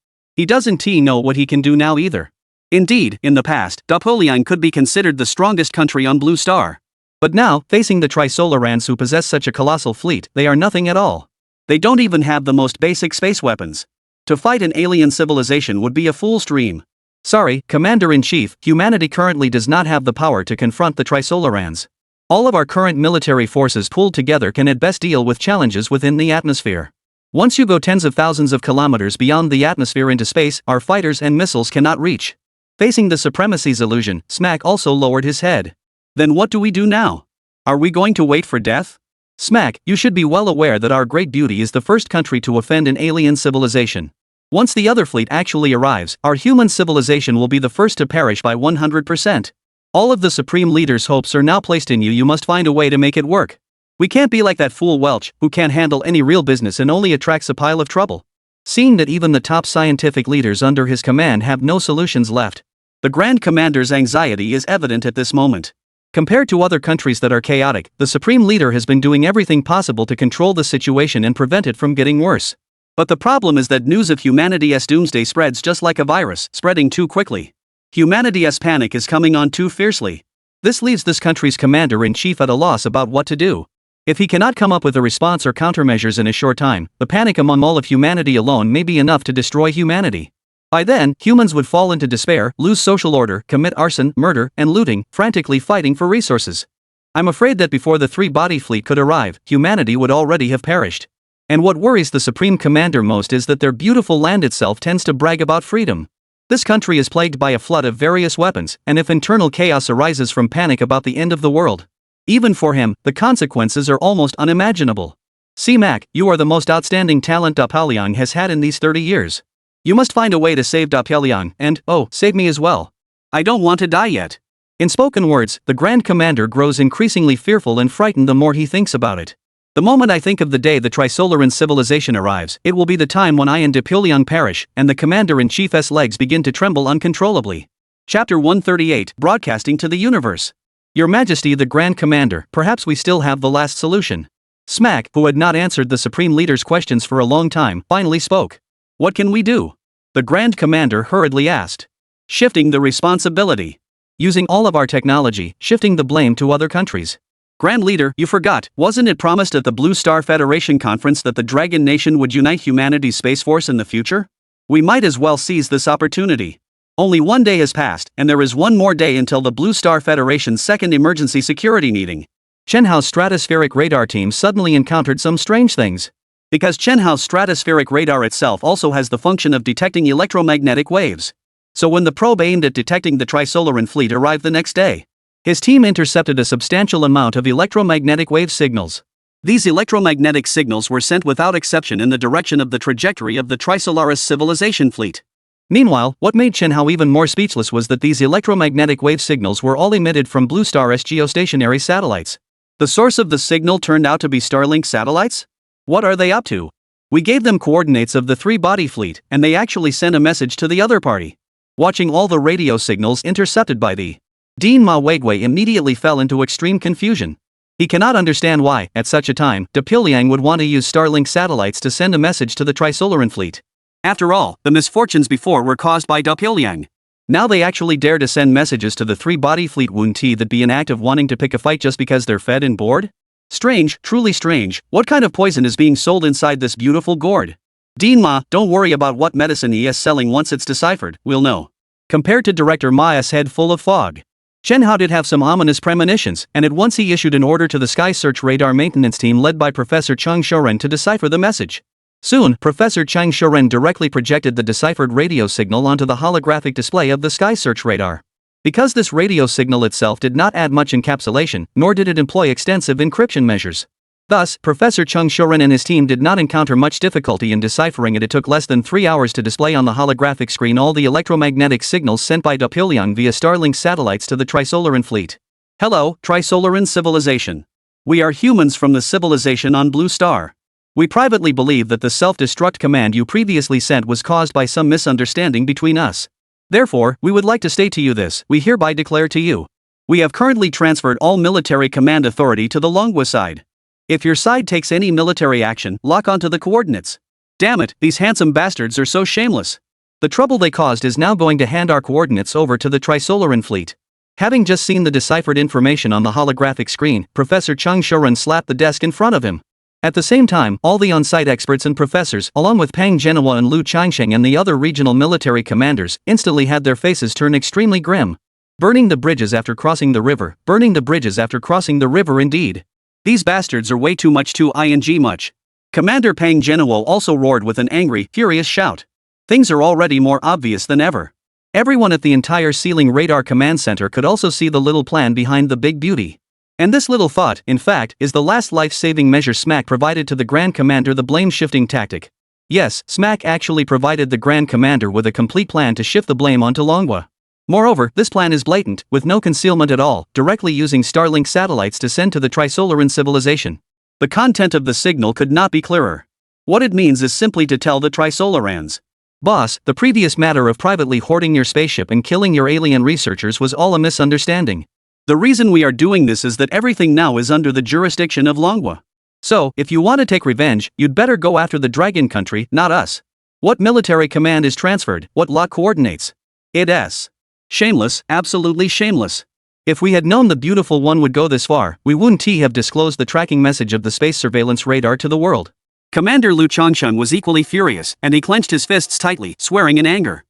B: He doesn't know what he can do now either. Indeed, in the past, Pyongyang could be considered the strongest country on Blue Star. But now, facing the Trisolarans who possess such a colossal fleet, they are nothing at all. They don't even have the most basic space weapons. To fight an alien civilization would be a fool's dream. Sorry, Commander-in-Chief, humanity currently does not have the power to confront the Trisolarans. All of our current military forces pooled together can at best deal with challenges within the atmosphere. Once you go tens of thousands of kilometers beyond the atmosphere into space, our fighters and missiles cannot reach. Facing the supremacy's illusion, SMAC also lowered his head. Then what do we do now? Are we going to wait for death? SMAC, you should be well aware that our great beauty is the first country to offend an alien civilization.
A: Once the other fleet actually arrives, our human civilization will be the first to perish by 100%. All of the Supreme Leader's hopes are now placed in you. You must find a way to make it work. We can't be like that fool Welch, who can't handle any real business and only attracts a pile of trouble. Seeing that even the top scientific leaders under his command have no solutions left, the Grand Commander's anxiety is evident at this moment. Compared to other countries that are chaotic, the Supreme Leader has been doing everything possible to control the situation and prevent it from getting worse. But the problem is that news of humanity's doomsday spreads just like a virus, spreading too quickly. Humanity's panic is coming on too fiercely. This leaves this country's commander-in-chief at a loss about what to do. If he cannot come up with a response or countermeasures in a short time, the panic among all of humanity alone may be enough to destroy humanity. By then, humans would fall into despair, lose social order, commit arson, murder, and looting, frantically fighting for resources. I'm afraid that before the three-body fleet could arrive, humanity would already have perished. And what worries the Supreme Commander most is that their beautiful land itself tends to brag about freedom. This country is plagued by a flood of various weapons, and if internal chaos arises from panic about the end of the world, even for him, the consequences are almost unimaginable. C-Mac, you are the most outstanding talent Dapaliang has had in these 30 years. You must find a way to save Dapaliang, and, oh, save me as well. I don't want to die yet. In spoken words, the Grand Commander grows increasingly fearful and frightened the more he thinks about it. The moment I think of the day the Trisolaran civilization arrives, it will be the time when I and Dapaliang perish, and the Commander-in-Chief's legs begin to tremble uncontrollably. Chapter 138, Broadcasting to the Universe. Your Majesty the Grand Commander, perhaps we still have the last solution. Smack, who had not answered the Supreme Leader's questions for a long time, finally spoke. What can we do? The Grand Commander hurriedly asked. Shifting the responsibility. Using all of our technology, shifting the blame to other countries. Grand Leader, you forgot, wasn't it promised at the Blue Star Federation conference that the Dragon Nation would unite humanity's Space Force in the future? We might as well seize this opportunity. Only one day has passed, and there is one more day until the Blue Star Federation's second emergency security meeting. Chenhao's stratospheric radar team suddenly encountered some strange things. Because Chenhao's stratospheric radar itself also has the function of detecting electromagnetic waves. So when the probe aimed at detecting the Trisolaran fleet arrived the next day, his team intercepted a substantial amount of electromagnetic wave signals. These electromagnetic signals were sent without exception in the direction of the trajectory of the Trisolaris civilization fleet. Meanwhile, what made Chenhao even more speechless was that these electromagnetic wave signals were all emitted from Blue Star's geostationary satellites. The source of the signal turned out to be Starlink satellites? What are they up to? We gave them coordinates of the three-body fleet, and they actually sent a message to the other party. Watching all the radio signals intercepted by the Dean Manhwa immediately fell into extreme confusion. He cannot understand why, at such a time, Dapaliang would want to use Starlink satellites to send a message to the Trisolaran fleet. After all, the misfortunes before were caused by Dapaliang. Now they actually dare to send messages to the three-body fleet. Wouldn't that be an act of wanting to pick a fight just because they're fed and bored? Strange, truly strange. What kind of poison is being sold inside this beautiful gourd? Dean Ma, don't worry about what medicine he is selling. Once it's deciphered, we'll know. Compared to Director Ma's head full of fog, Chenhao did have some ominous premonitions, and at once he issued an order to the Sky Search Radar Maintenance Team led by Professor Cheng Shoren to decipher the message. Soon, Professor Cheng Shoren directly projected the deciphered radio signal onto the holographic display of the Sky Search radar. Because this radio signal itself did not add much encapsulation, nor did it employ extensive encryption measures. Thus, Professor Cheng Shoren and his team did not encounter much difficulty in deciphering it. It took less than 3 hours to display on the holographic screen all the electromagnetic signals sent by Dapaliang via Starlink satellites to the Trisolaran fleet. Hello, Trisolaran civilization. We are humans from the civilization on Blue Star. We privately believe that the self-destruct command you previously sent was caused by some misunderstanding between us. Therefore, we would like to state to you this: we hereby declare to you. We have currently transferred all military command authority to the Longwa side. If your side takes any military action, lock onto the coordinates. Damn it, these handsome bastards are so shameless. The trouble they caused is now going to hand our coordinates over to the Trisolaran fleet. Having just seen the deciphered information on the holographic screen, Professor Cheng Shoren slapped the desk in front of him. At the same time, all the on-site experts and professors, along with Pang Genhua and Lu Changsheng and the other regional military commanders, instantly had their faces turn extremely grim. Burning the bridges after crossing the river, burning the bridges after crossing the river indeed. These bastards are way too much much. Commander Pang Genhua also roared with an angry, furious shout. Things are already more obvious than ever. Everyone at the entire Ceiling Radar Command Center could also see the little plan behind the big beauty. And this little thought, in fact, is the last life-saving measure Smack provided to the Grand Commander: the blame-shifting tactic. Yes, Smack actually provided the Grand Commander with a complete plan to shift the blame onto Longwa. Moreover, this plan is blatant, with no concealment at all, directly using Starlink satellites to send to the Trisolaran civilization.
B: The content of the signal could not be clearer. What it means is simply to tell the Trisolarans,
A: "Boss, the previous matter of privately hoarding your spaceship and killing your alien researchers was all a misunderstanding.
B: the reason we are doing this is that everything now is under the jurisdiction of Longwa.
A: So, if you want to take revenge, you'd better go after the Dragon Country, not us. What military command is transferred? What lot coordinates?
B: It's shameless, absolutely shameless.
A: If we had known the beautiful one would go this far, we wouldn't have disclosed the tracking message of the space surveillance radar to the world."
B: Commander Lu Changshun was equally furious, and he clenched his fists tightly, swearing in anger.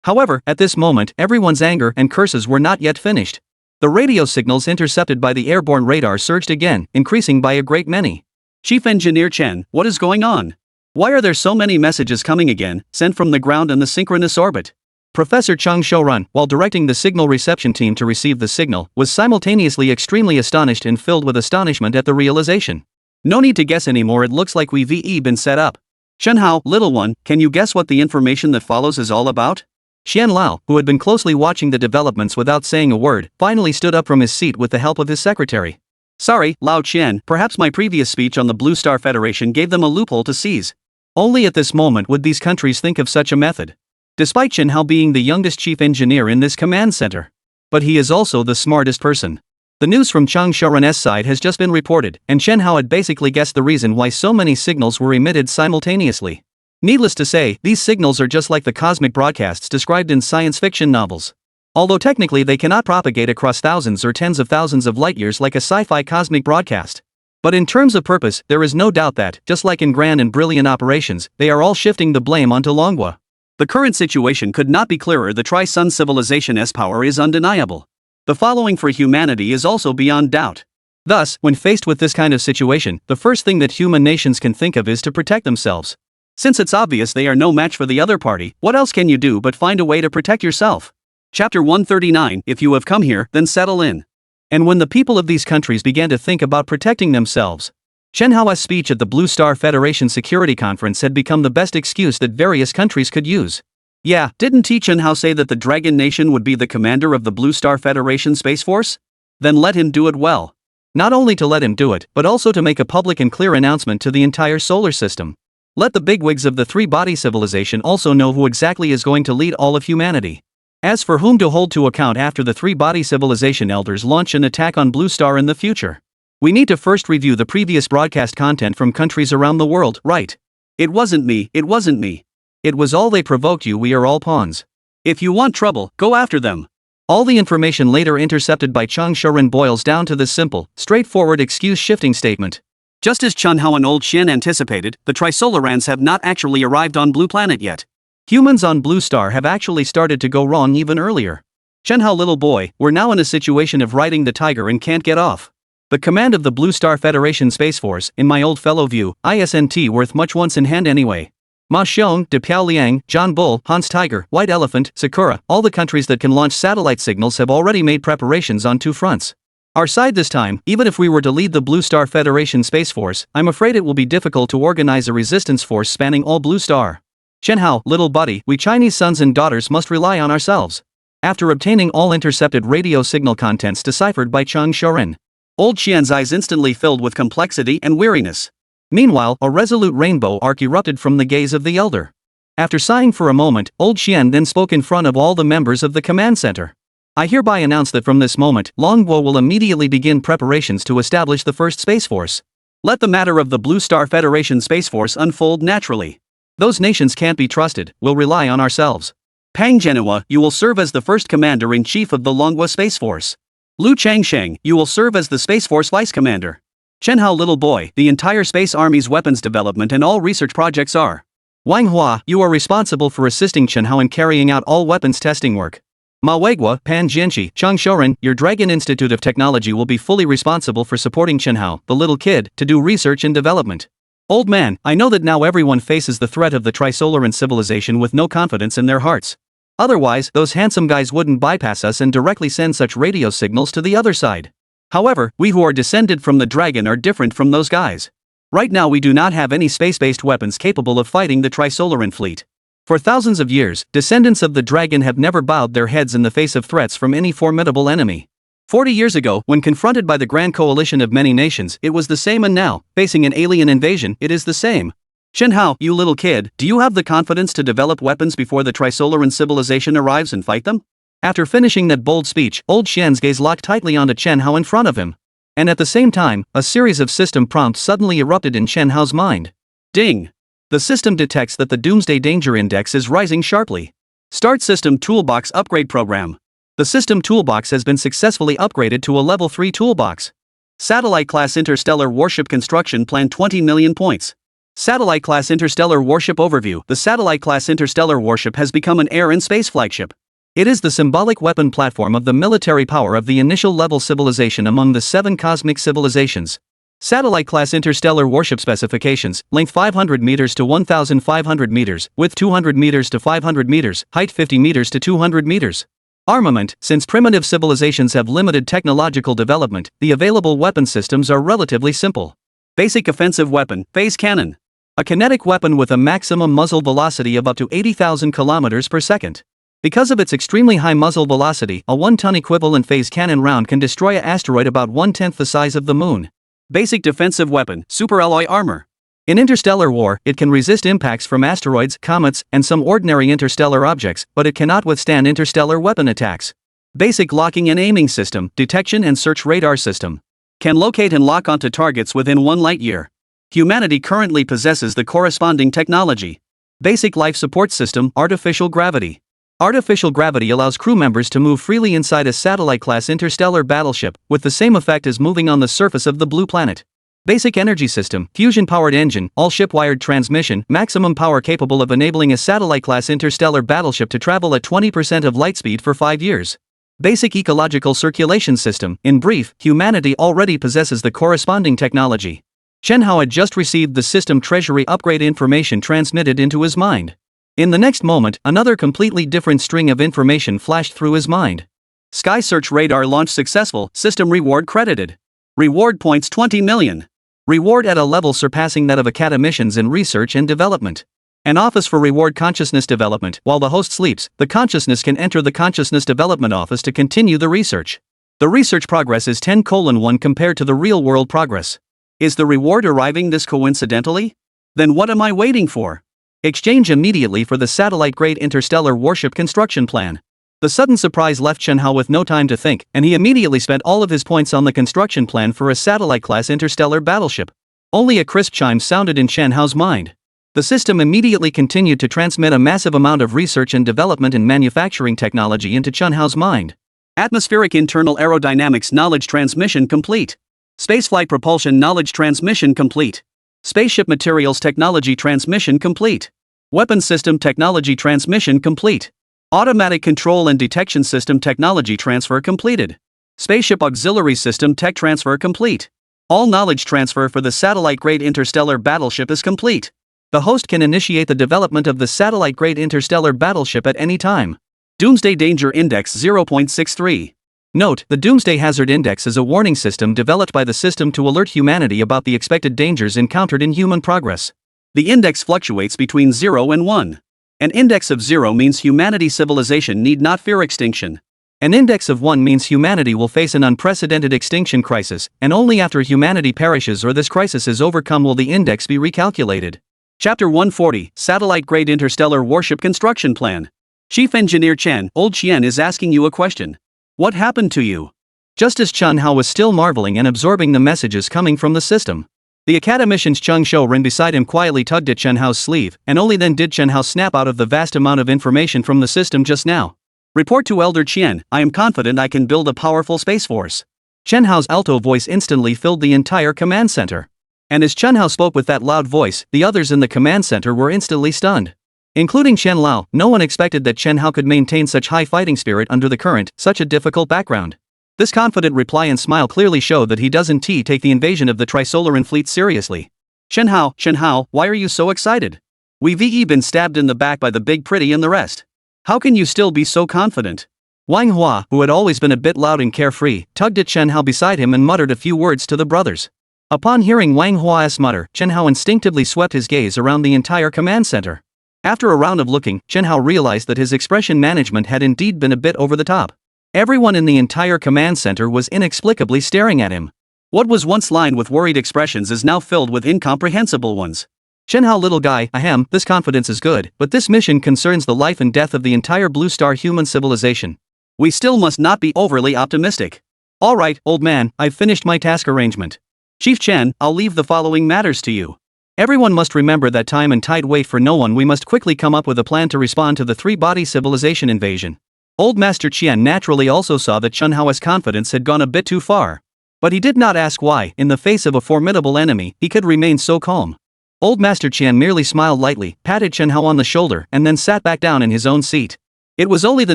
A: However, at this moment, everyone's anger and curses were not yet finished. The radio signals intercepted by the airborne radar surged again, increasing by a great many.
B: Chief Engineer Chen, what is going on? Why are there so many messages coming again, sent from the ground in the synchronous orbit?
A: Professor Chung Shouran, while directing the signal reception team to receive the signal, was simultaneously extremely astonished and filled with astonishment at the realization.
B: No need to guess anymore, it looks like we've been set up. Shenhao, little one, can you guess what the information that follows is all about?
A: Xian Lao, who had been closely watching the developments without saying a word, finally stood up from his seat with the help of his secretary.
B: Sorry, Lao Qian, perhaps my previous speech on the Blue Star Federation gave them a loophole to seize.
A: Only at this moment would these countries think of such a method. Despite Chen Hao being the youngest chief engineer in this command center. But he is also the smartest person. The news from Chung Shouran's side has just been reported, and Chen Hao had basically guessed the reason why so many signals were emitted simultaneously. Needless to say, these signals are just like the cosmic broadcasts described in science fiction novels. Although technically they cannot propagate across thousands or tens of thousands of light years like a sci-fi cosmic broadcast. But in terms of purpose, there is no doubt that, just like in grand and brilliant operations, they are all shifting the blame onto Longwa.
B: The current situation could not be clearer. The Tri-Sun civilization's power is undeniable. The following for humanity is also beyond doubt.
A: Thus, when faced with this kind of situation, the first thing that human nations can think of is to protect themselves.
B: Since it's obvious they are no match for the other party, what else can you do but find a way to protect yourself? Chapter 139, If you have come here, then settle in.
A: And when the people of these countries began to think about protecting themselves, Chen Hao's speech at the Blue Star Federation Security Conference had become the best excuse that various countries could use.
B: Yeah, didn't Chen Hao say that the Dragon Nation would be the commander of the Blue Star Federation Space Force? Then let him do it well.
A: Not only to let him do it, but also to make a public and clear announcement to the entire solar system. Let the bigwigs of the three-body civilization also know who exactly is going to lead all of humanity. As for whom to hold to account after the three-body civilization elders launch an attack on Blue Star in the future. We need to first review the previous broadcast content from countries around the world, right?
B: It wasn't me.
A: It was all they provoked you, we are all pawns.
B: If you want trouble, go after them.
A: All the information later intercepted by Chung Shouran boils down to this simple, straightforward excuse-shifting statement.
B: Just as Chen Hao and Old Xian anticipated, the Trisolarans have not actually arrived on Blue Planet yet.
A: Humans on Blue Star have actually started to go wrong even earlier. Chen Hao, little boy, we're now in a situation of riding the tiger and can't get off. The command of the Blue Star Federation Space Force, in my old fellow view, isn't worth much once in hand anyway. Ma Xiong, De Piao Liang, John Bull, Hans Tiger, White Elephant, Sakura, all the countries that can launch satellite signals have already made preparations on two fronts. Our side this time, even if we were to lead the Blue Star Federation Space Force, I'm afraid it will be difficult to organize a resistance force spanning all Blue Star. Chen Hao, little buddy, we Chinese sons and daughters must rely on ourselves. After obtaining all intercepted radio signal contents deciphered by Chung Shouran,
B: Old Xian's eyes instantly filled with complexity and weariness.
A: Meanwhile, a resolute rainbow arc erupted from the gaze of the elder. After sighing for a moment, Old Xian then spoke in front of all the members of the command center. I hereby announce that from this moment, Longbo will immediately begin preparations to establish the first Space Force.
B: Let the matter of the Blue Star Federation Space Force unfold naturally.
A: Those nations can't be trusted, we'll rely on ourselves.
B: Pang Genua, you will serve as the first commander-in-chief of the Longwa Space Force. Lu Changsheng, you will serve as the Space Force Vice Commander. Chen Hao, little boy, the entire Space Army's weapons development and all research projects are.
A: Wang Hua, you are responsible for assisting Chen Hao in carrying out all weapons testing work. Ma Weiguo, Pan Jianqi, Chung Shouran, your Dragon Institute of Technology will be fully responsible for supporting Chen Hao, the little kid, to do research and development. Old man, I know that now everyone faces the threat of the Trisolaran civilization with no confidence in their hearts. Otherwise, those handsome guys wouldn't bypass us and directly send such radio signals to the other side. However, we who are descended from the dragon are different from those guys.
B: Right now we do not have any space-based weapons capable of fighting the Trisolaran fleet. For thousands of years, descendants of the dragon have never bowed their heads in the face of threats from any formidable enemy. 40 years ago, when confronted by the grand coalition of many nations, it was the same, and now, facing an alien invasion, it is the same. Chen Hao, you little kid, do you have the confidence to develop weapons before the Trisolaran civilization arrives and fight them? After finishing that bold speech, old Xian's gaze locked tightly onto Chen Hao in front of him. And at the same time, a series of system prompts suddenly erupted in Chen Hao's mind. Ding! The system detects that the Doomsday Danger Index is rising sharply. Start System Toolbox Upgrade Program. The System Toolbox has been successfully upgraded to a Level 3 toolbox. Satellite Class Interstellar Warship Construction Plan 20 million points. Satellite Class Interstellar Warship Overview. The Satellite Class Interstellar Warship has become an air and space flagship. It is the symbolic weapon platform of the military power of the initial level civilization among the 7 cosmic civilizations. Satellite-class interstellar warship specifications: length 500 meters to 1,500 meters, width 200 meters to 500 meters, height 50 meters to 200 meters. Armament: since primitive civilizations have limited technological development, the available weapon systems are relatively simple. Basic offensive weapon, phase cannon. A kinetic weapon with a maximum muzzle velocity of up to 80,000 kilometers per second. Because of its extremely high muzzle velocity, a 1-ton equivalent phase cannon round can destroy an asteroid about 1/10 the size of the moon. Basic defensive weapon, superalloy armor. In interstellar war, it can resist impacts from asteroids, comets, and some ordinary interstellar objects, but it cannot withstand interstellar weapon attacks. Basic locking and aiming system, detection and search radar system. Can locate and lock onto targets within 1 light year. Humanity currently possesses the corresponding technology. Basic life support system, artificial gravity. Artificial gravity allows crew members to move freely inside a satellite-class interstellar battleship, with the same effect as moving on the surface of the blue planet. Basic energy system, fusion-powered engine, all-ship-wired transmission, maximum power capable of enabling a satellite-class interstellar battleship to travel at 20% of light speed for 5 years. Basic ecological circulation system. In brief, humanity already possesses the corresponding technology. Chen Hao had just received the system treasury upgrade information transmitted into his mind. In the next moment, another completely different string of information flashed through his mind. Sky Search Radar launch successful, system reward credited. Reward points 20 million. Reward at a level surpassing that of academicians in research and development. An office for reward consciousness development. While the host sleeps, the consciousness can enter the consciousness development office to continue the research. The research progress is 10:1 compared to the real-world progress. Is the reward arriving this coincidentally? Then what am I waiting for? Exchange immediately for the satellite-grade interstellar warship construction plan. The sudden surprise left Chen Hao with no time to think, and he immediately spent all of his points on the construction plan for a satellite-class interstellar battleship. Only a crisp chime sounded in Chen Hao's mind. The system immediately continued to transmit a massive amount of research and development in manufacturing technology into Chen Hao's mind. Atmospheric internal aerodynamics knowledge transmission complete. Spaceflight propulsion knowledge transmission complete. Spaceship materials technology transmission complete. Weapon system technology transmission complete. Automatic control and detection system technology transfer completed. Spaceship auxiliary system tech transfer complete. All knowledge transfer for the satellite-grade interstellar battleship is complete. The host can initiate the development of the satellite-grade interstellar battleship at any time. Doomsday Danger Index 0.63. Note: the Doomsday Hazard Index is a warning system developed by the system to alert humanity about the expected dangers encountered in human progress. The index fluctuates between 0 and 1. An index of 0 means humanity's civilization need not fear extinction. An index of 1 means humanity will face an unprecedented extinction crisis, and only after humanity perishes or this crisis is overcome will the index be recalculated. Chapter 140, Satellite-Grade Interstellar Warship Construction Plan. Chief Engineer Chen, Old Qian is asking you a question. What happened to you? Just as Chen Hao was still marveling and absorbing the messages coming from the system, the academician's Cheng Shouren beside him quietly tugged at Chen Hao's sleeve, and only then did Chen Hao snap out of the vast amount of information from the system just now. Report to Elder Qian, I am confident I can build a powerful space force. Chen Hao's alto voice instantly filled the entire command center. And as Chen Hao spoke with that loud voice, the others in the command center were instantly stunned. Including Chen Lao, no one expected that Chen Hao could maintain such high fighting spirit under the current, such a difficult background. This confident reply and smile clearly showed that he doesn't take the invasion of the Trisolaran fleet seriously. Chen Hao, why are you so excited? We've been stabbed in the back by the big pretty and the rest. How can you still be so confident? Wang Hua, who had always been a bit loud and carefree, tugged at Chen Hao beside him and muttered a few words to the brothers.
A: Upon hearing Wang Hua's mutter, Chen Hao instinctively swept his gaze around the entire command center. After a round of looking, Chen Hao realized that his expression management had indeed been a bit over the top. Everyone in the entire command center was inexplicably staring at him. What was once lined with worried expressions is now filled with incomprehensible ones. Chen Hao, little guy, ahem, this confidence is good, but this mission concerns the life and death of the entire Blue Star human civilization.
B: We still must not be overly optimistic.
A: Alright, old man, I've finished my task arrangement.
B: Chief Chen, I'll leave the following matters to you.
A: Everyone must remember that time and tide wait for no one. We must quickly come up with a plan to respond to the three-body civilization invasion. Old Master Qian naturally also saw that Chen Hao's confidence had gone a bit too far. But he did not ask why, in the face of a formidable enemy, he could remain so calm. Old Master Qian merely smiled lightly, patted Chen Hao on the shoulder, and then sat back down in his own seat. It was only the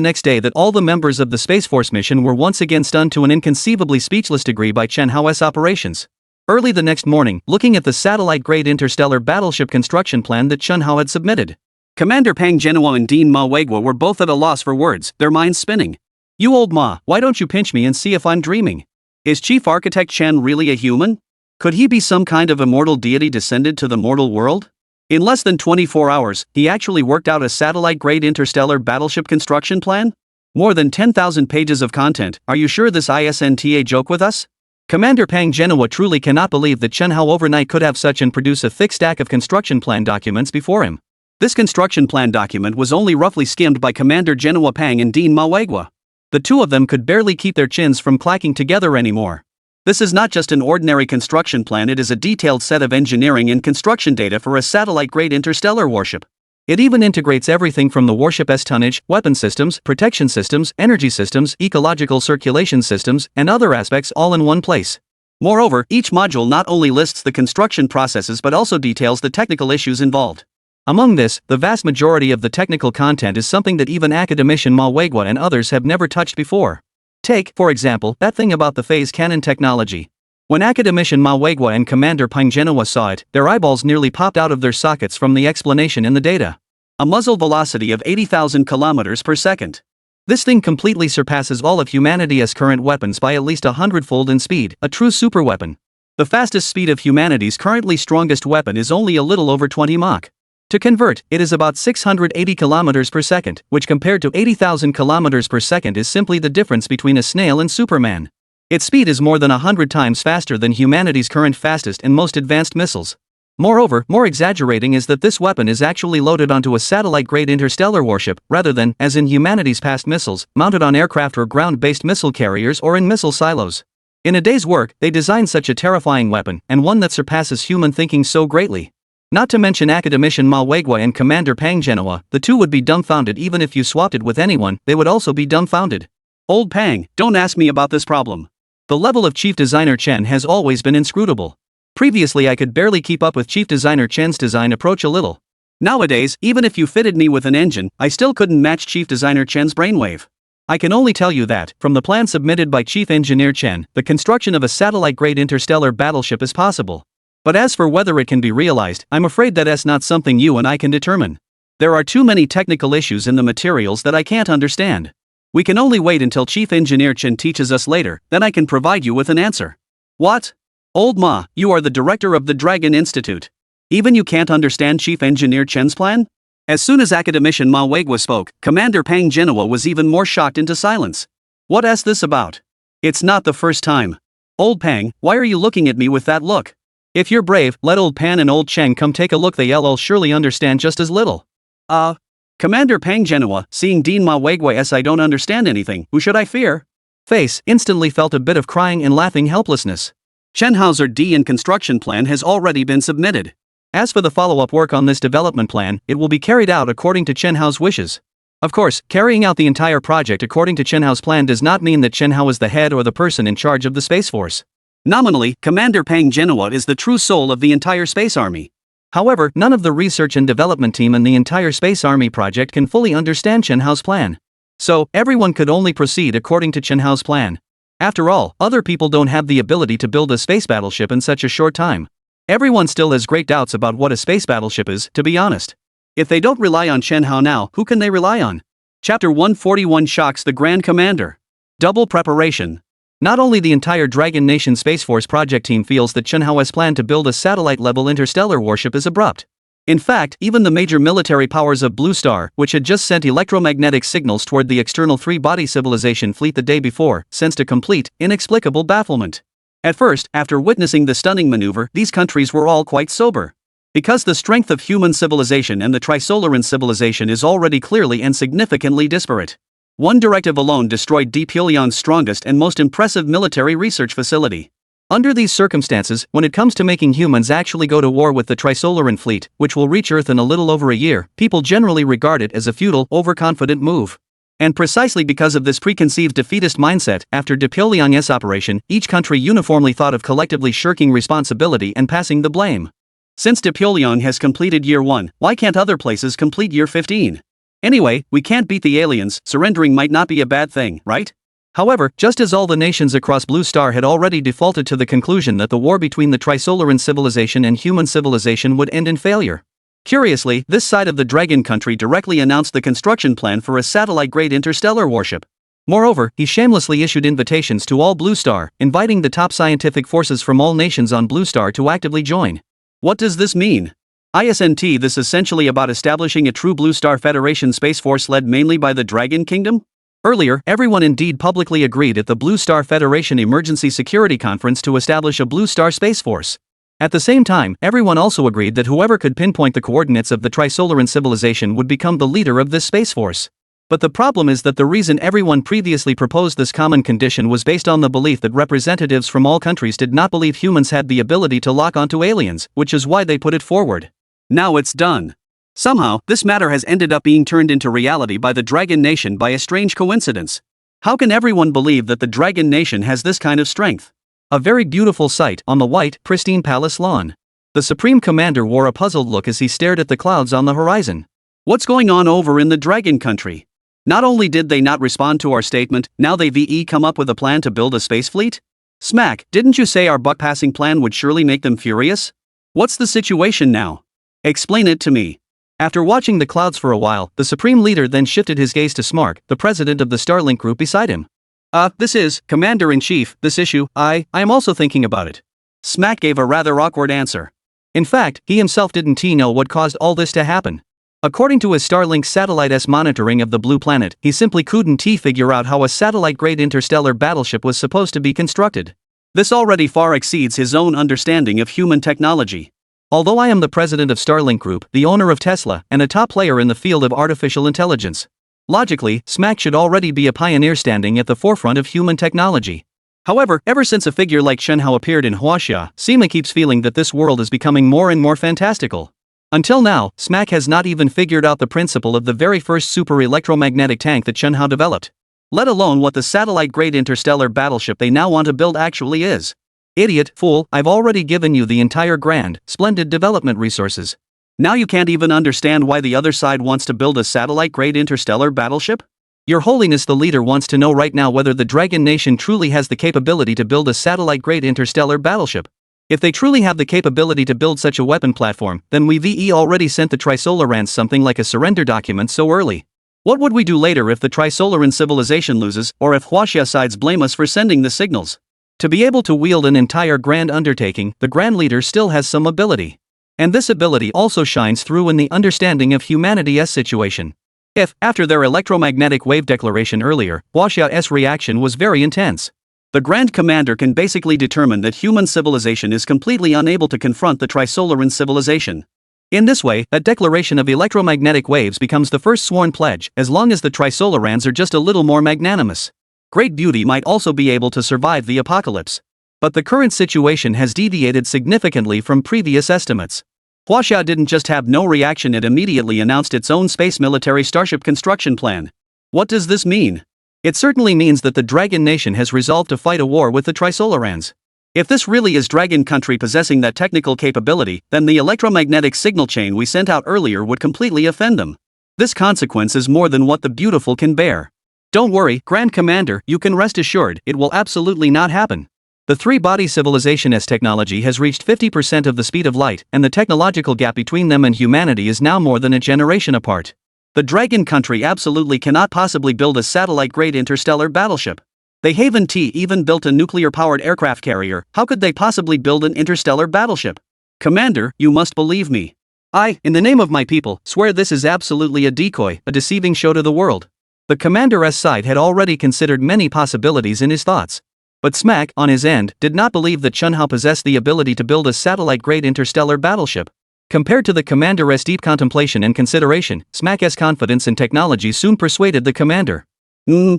A: next day that all the members of the Space Force mission were once again stunned to an inconceivably speechless degree by Chen Hao's operations. Early the next morning, looking at the satellite-grade interstellar battleship construction plan that Chen Hao had submitted,
B: Commander Pang Genua and Dean Ma Weigua were both at a loss for words, their minds spinning.
A: You old Ma, why don't you pinch me and see if I'm dreaming?
B: Is Chief Architect Chen really a human? Could he be some kind of immortal deity descended to the mortal world? In less than 24 hours, he actually worked out a satellite-grade interstellar battleship construction plan? More than 10,000 pages of content. Are you sure this isn't a joke with us? Commander Pang Genua truly cannot believe that Chen Hao overnight could have such and produce a thick stack of construction plan documents before him. This construction plan document was only roughly skimmed by Commander Genua Pang and Dean Ma Weigua.
A: The two of them could barely keep their chins from clacking together anymore.
B: This is not just an ordinary construction plan, it is a detailed set of engineering and construction data for a satellite-grade interstellar warship.
A: It even integrates everything from the warship's tonnage, weapon systems, protection systems, energy systems, ecological circulation systems, and other aspects all in one place.
B: Moreover, each module not only lists the construction processes but also details the technical issues involved.
A: Among this, the vast majority of the technical content is something that even academician Ma Weigua and others have never touched before. Take, for example, that thing about the phase cannon technology. When academician Ma Weigua and Commander Pang Genua saw it, their eyeballs nearly popped out of their sockets from the explanation in the data.
B: A muzzle velocity of 80,000 kilometers per second.
A: This thing completely surpasses all of humanity's current weapons by at least 100-fold in speed, a true superweapon. The fastest speed of humanity's currently strongest weapon is only a little over 20 Mach. To convert, it is about 680 kilometers per second, which compared to 80,000 kilometers per second is simply the difference between a snail and Superman. Its speed is more than 100 times faster than humanity's current fastest and most advanced missiles. Moreover, more exaggerating is that this weapon is actually loaded onto a satellite-grade interstellar warship, rather than, as in humanity's past missiles, mounted on aircraft or ground-based missile carriers or in missile silos. In a day's work, they designed such a terrifying weapon, and one that surpasses human thinking so greatly. Not to mention academician Ma Weigua and Commander Pang Genua, the two would be dumbfounded. Even if you swapped it with anyone, they would also be dumbfounded.
B: Old Pang, don't ask me about this problem.
A: The level of Chief Designer Chen has always been inscrutable. Previously I could barely keep up with Chief Designer Chen's design approach a little.
B: Nowadays, even if you fitted me with an engine, I still couldn't match Chief Designer Chen's brainwave.
A: I can only tell you that, from the plan submitted by Chief Engineer Chen, the construction of a satellite-grade interstellar battleship is possible. But as for whether it can be realized, I'm afraid that's not something you and I can determine. There are too many technical issues in the materials that I can't understand. We can only wait until Chief Engineer Chen teaches us later, then I can provide you with an answer.
B: What? Old Ma, you are the director of the Dragon Institute. Even you can't understand Chief Engineer Chen's plan? As soon as academician Ma Weigua spoke, Commander Pang Genua was even more shocked into silence. What's this about? It's not the first time. Old Pang, why are you looking at me with that look?
A: If you're brave, let old Pan and old Cheng come take a look. They'll surely understand just as little.
B: Commander Pang Genua, seeing Dean Ma Weigua as I don't understand anything, who should I fear?
A: Face instantly felt a bit of crying and laughing helplessness.
B: Chen Hao's D and construction plan has already been submitted.
A: As for the follow-up work on this development plan, it will be carried out according to Chen Hao's wishes. Of course, carrying out the entire project according to Chen Hao's plan does not mean that Chen Hao is the head or the person in charge of the Space Force.
B: Nominally, Commander Pang Genua is the true soul of the entire Space Army.
A: However, none of the research and development team in the entire Space Army project can fully understand Chen Hao's plan. So, everyone could only proceed according to Chen Hao's plan. After all, other people don't have the ability to build a space battleship in such a short time. Everyone still has great doubts about what a space battleship is, to be honest.
B: If they don't rely on Chen Hao now, who can they rely on? Chapter 141 shocks the Grand Commander. Double preparation.
A: Not only the entire Dragon Nation Space Force project team feels that Shenhao's plan to build a satellite-level interstellar warship is abrupt. In fact, even the major military powers of Blue Star, which had just sent electromagnetic signals toward the external three-body civilization fleet the day before, sensed a complete, inexplicable bafflement. At first, after witnessing the stunning maneuver, these countries were all quite sober. Because the strength of human civilization and the Trisolaran civilization is already clearly and significantly disparate. One directive alone destroyed Deep Helian's strongest and most impressive military research facility. Under these circumstances, when it comes to making humans actually go to war with the Trisolaran fleet, which will reach Earth in a little over a year, people generally regard it as a futile, overconfident move. And precisely because of this preconceived defeatist mindset, after Deep Helian's operation, each country uniformly thought of collectively shirking responsibility and passing the blame. Since Deep Helian has completed year 1, why can't other places complete year 15? Anyway, we can't beat the aliens, surrendering might not be a bad thing, right? However, just as all the nations across Blue Star had already defaulted to the conclusion that the war between the Trisolaran civilization and human civilization would end in failure. Curiously, this side of the Dragon Country directly announced the construction plan for a satellite-grade interstellar warship. Moreover, he shamelessly issued invitations to all Blue Star, inviting the top scientific forces from all nations on Blue Star to actively join. What does this mean? Isn't this essentially about establishing a true Blue Star Federation space force led mainly by the Dragon Kingdom? Earlier, everyone indeed publicly agreed at the Blue Star Federation Emergency Security Conference to establish a Blue Star Space Force. At the same time, everyone also agreed that whoever could pinpoint the coordinates of the Trisolaran civilization would become the leader of this space force. But the problem is that the reason everyone previously proposed this common condition was based on the belief that representatives from all countries did not believe humans had the ability to lock onto aliens, which is why they put it forward. Now it's done. Somehow, this matter has ended up being turned into reality by the Dragon Nation by a strange coincidence. How can everyone believe that the Dragon Nation has this kind of strength? A very beautiful sight on the white, pristine palace lawn. The Supreme Commander wore a puzzled look as he stared at the clouds on the horizon. What's going on over in the Dragon Country? Not only did they not respond to our statement, now they come up with a plan to build a space fleet? Smack, didn't you say our buck-passing plan would surely make them furious? What's the situation now? Explain it to me. After watching the clouds for a while, the Supreme Leader then shifted his gaze to Smark, the president of the Starlink group beside him. This is, Commander-in-Chief, this issue, I am also thinking about it. Smack gave a rather awkward answer. In fact, he himself didn't know what caused all this to happen. According to his Starlink satellite's monitoring of the blue planet, he simply couldn't figure out how a satellite-grade interstellar battleship was supposed to be constructed. This already far exceeds his own understanding of human technology. Although I am the president of Starlink Group, the owner of Tesla, and a top player in the field of artificial intelligence, logically, Smack should already be a pioneer standing at the forefront of human technology. However, ever since a figure like Shenhao appeared in Huaxia, Sima keeps feeling that this world is becoming more and more fantastical. Until now, Smack has not even figured out the principle of the very first super electromagnetic tank that Shenhao developed. Let alone what the satellite-grade interstellar battleship they now want to build actually is. Idiot, fool, I've already given you the entire grand, splendid development resources. Now you can't even understand why the other side wants to build a satellite-grade interstellar battleship? Your Holiness the leader wants to know right now whether the Dragon Nation truly has the capability to build a satellite-grade interstellar battleship. If they truly have the capability to build such a weapon platform, then we've already sent the Trisolarans something like a surrender document so early. What would we do later if the Trisolaran civilization loses, or if Huaxia sides blame us for sending the signals? To be able to wield an entire grand undertaking, the Grand Leader still has some ability. And this ability also shines through in the understanding of humanity's situation. If, after their electromagnetic wave declaration earlier, Huaxia's reaction was very intense. The Grand Commander can basically determine that human civilization is completely unable to confront the Trisolaran civilization. In this way, that declaration of electromagnetic waves becomes the first sworn pledge, as long as the Trisolarans are just a little more magnanimous. Great Beauty might also be able to survive the apocalypse. But the current situation has deviated significantly from previous estimates. Huaxia didn't just have no reaction, it immediately announced its own space military starship construction plan. What does this mean? It certainly means that the Dragon Nation has resolved to fight a war with the Trisolarans. If this really is Dragon Country possessing that technical capability, then the electromagnetic signal chain we sent out earlier would completely offend them. This consequence is more than what the beautiful can bear. Don't worry, Grand Commander, you can rest assured, it will absolutely not happen. The three-body civilization's technology has reached 50% of the speed of light, and the technological gap between them and humanity is now more than a generation apart. The Dragon Country absolutely cannot possibly build a satellite-grade interstellar battleship.
B: They haven't even built a nuclear-powered aircraft carrier. How could they possibly build an interstellar battleship? Commander, you must believe me. I, in the name of my people, swear this is absolutely a decoy, a deceiving show to the world. The commander's side had already considered many possibilities in his thoughts. But Smack, on his end, did not believe that Chun Hao possessed the ability to build a satellite-grade interstellar battleship. Compared to the commander's deep contemplation and consideration, Smack's confidence in technology soon persuaded the commander.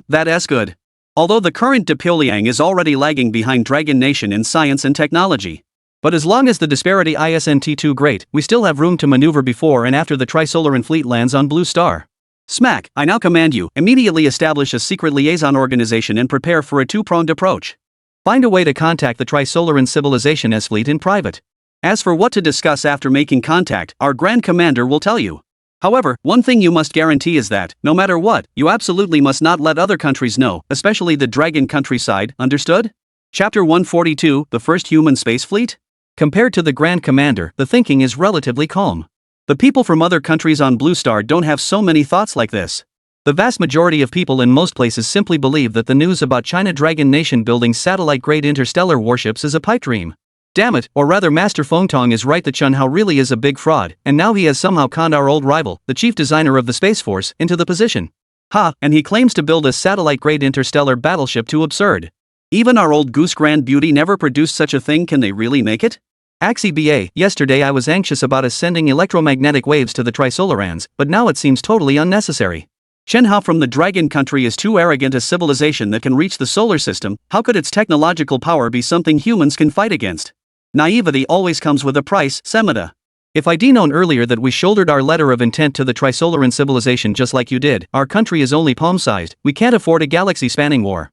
B: That's good. Although the current Pyongyang is already lagging behind Dragon Nation in science and technology. But as long as the disparity isn't too great, we still have room to maneuver before and after the Trisolaran fleet lands on Blue Star. Smack, I now command you, immediately establish a secret liaison organization and prepare for a two-pronged approach. Find a way to contact the Trisolaran civilization S fleet in private. As for what to discuss after making contact, our Grand Commander will tell you. However, one thing you must guarantee is that, no matter what, you absolutely must not let other countries know, especially the Dragon countryside, understood? Chapter 142, The First Human Space Fleet? Compared to the Grand Commander, the thinking is relatively calm. The people from other countries on Blue Star don't have so many thoughts like this. The vast majority of people in most places simply believe that the news about China Dragon Nation building satellite-grade interstellar warships is a pipe dream. Damn it, or rather Master Fengtong is right that Chun Hao really is a big fraud, and now he has somehow conned our old rival, the chief designer of the Space Force, into the position. And he claims to build a satellite-grade interstellar battleship too absurd. Even our old Goose Grand Beauty never produced such a thing, can they really make it? Axie BA, yesterday I was anxious about us sending electromagnetic waves to the Trisolarans, but now it seems totally unnecessary. Chun Hao from the Dragon Country is too arrogant a civilization that can reach the solar system. How could its technological power be something humans can fight against? Naivety always comes with a price, Semida. If I'd known earlier that we shouldered our letter of intent to the Trisolaran civilization just like you did, our country is only palm-sized, we can't afford a galaxy-spanning war.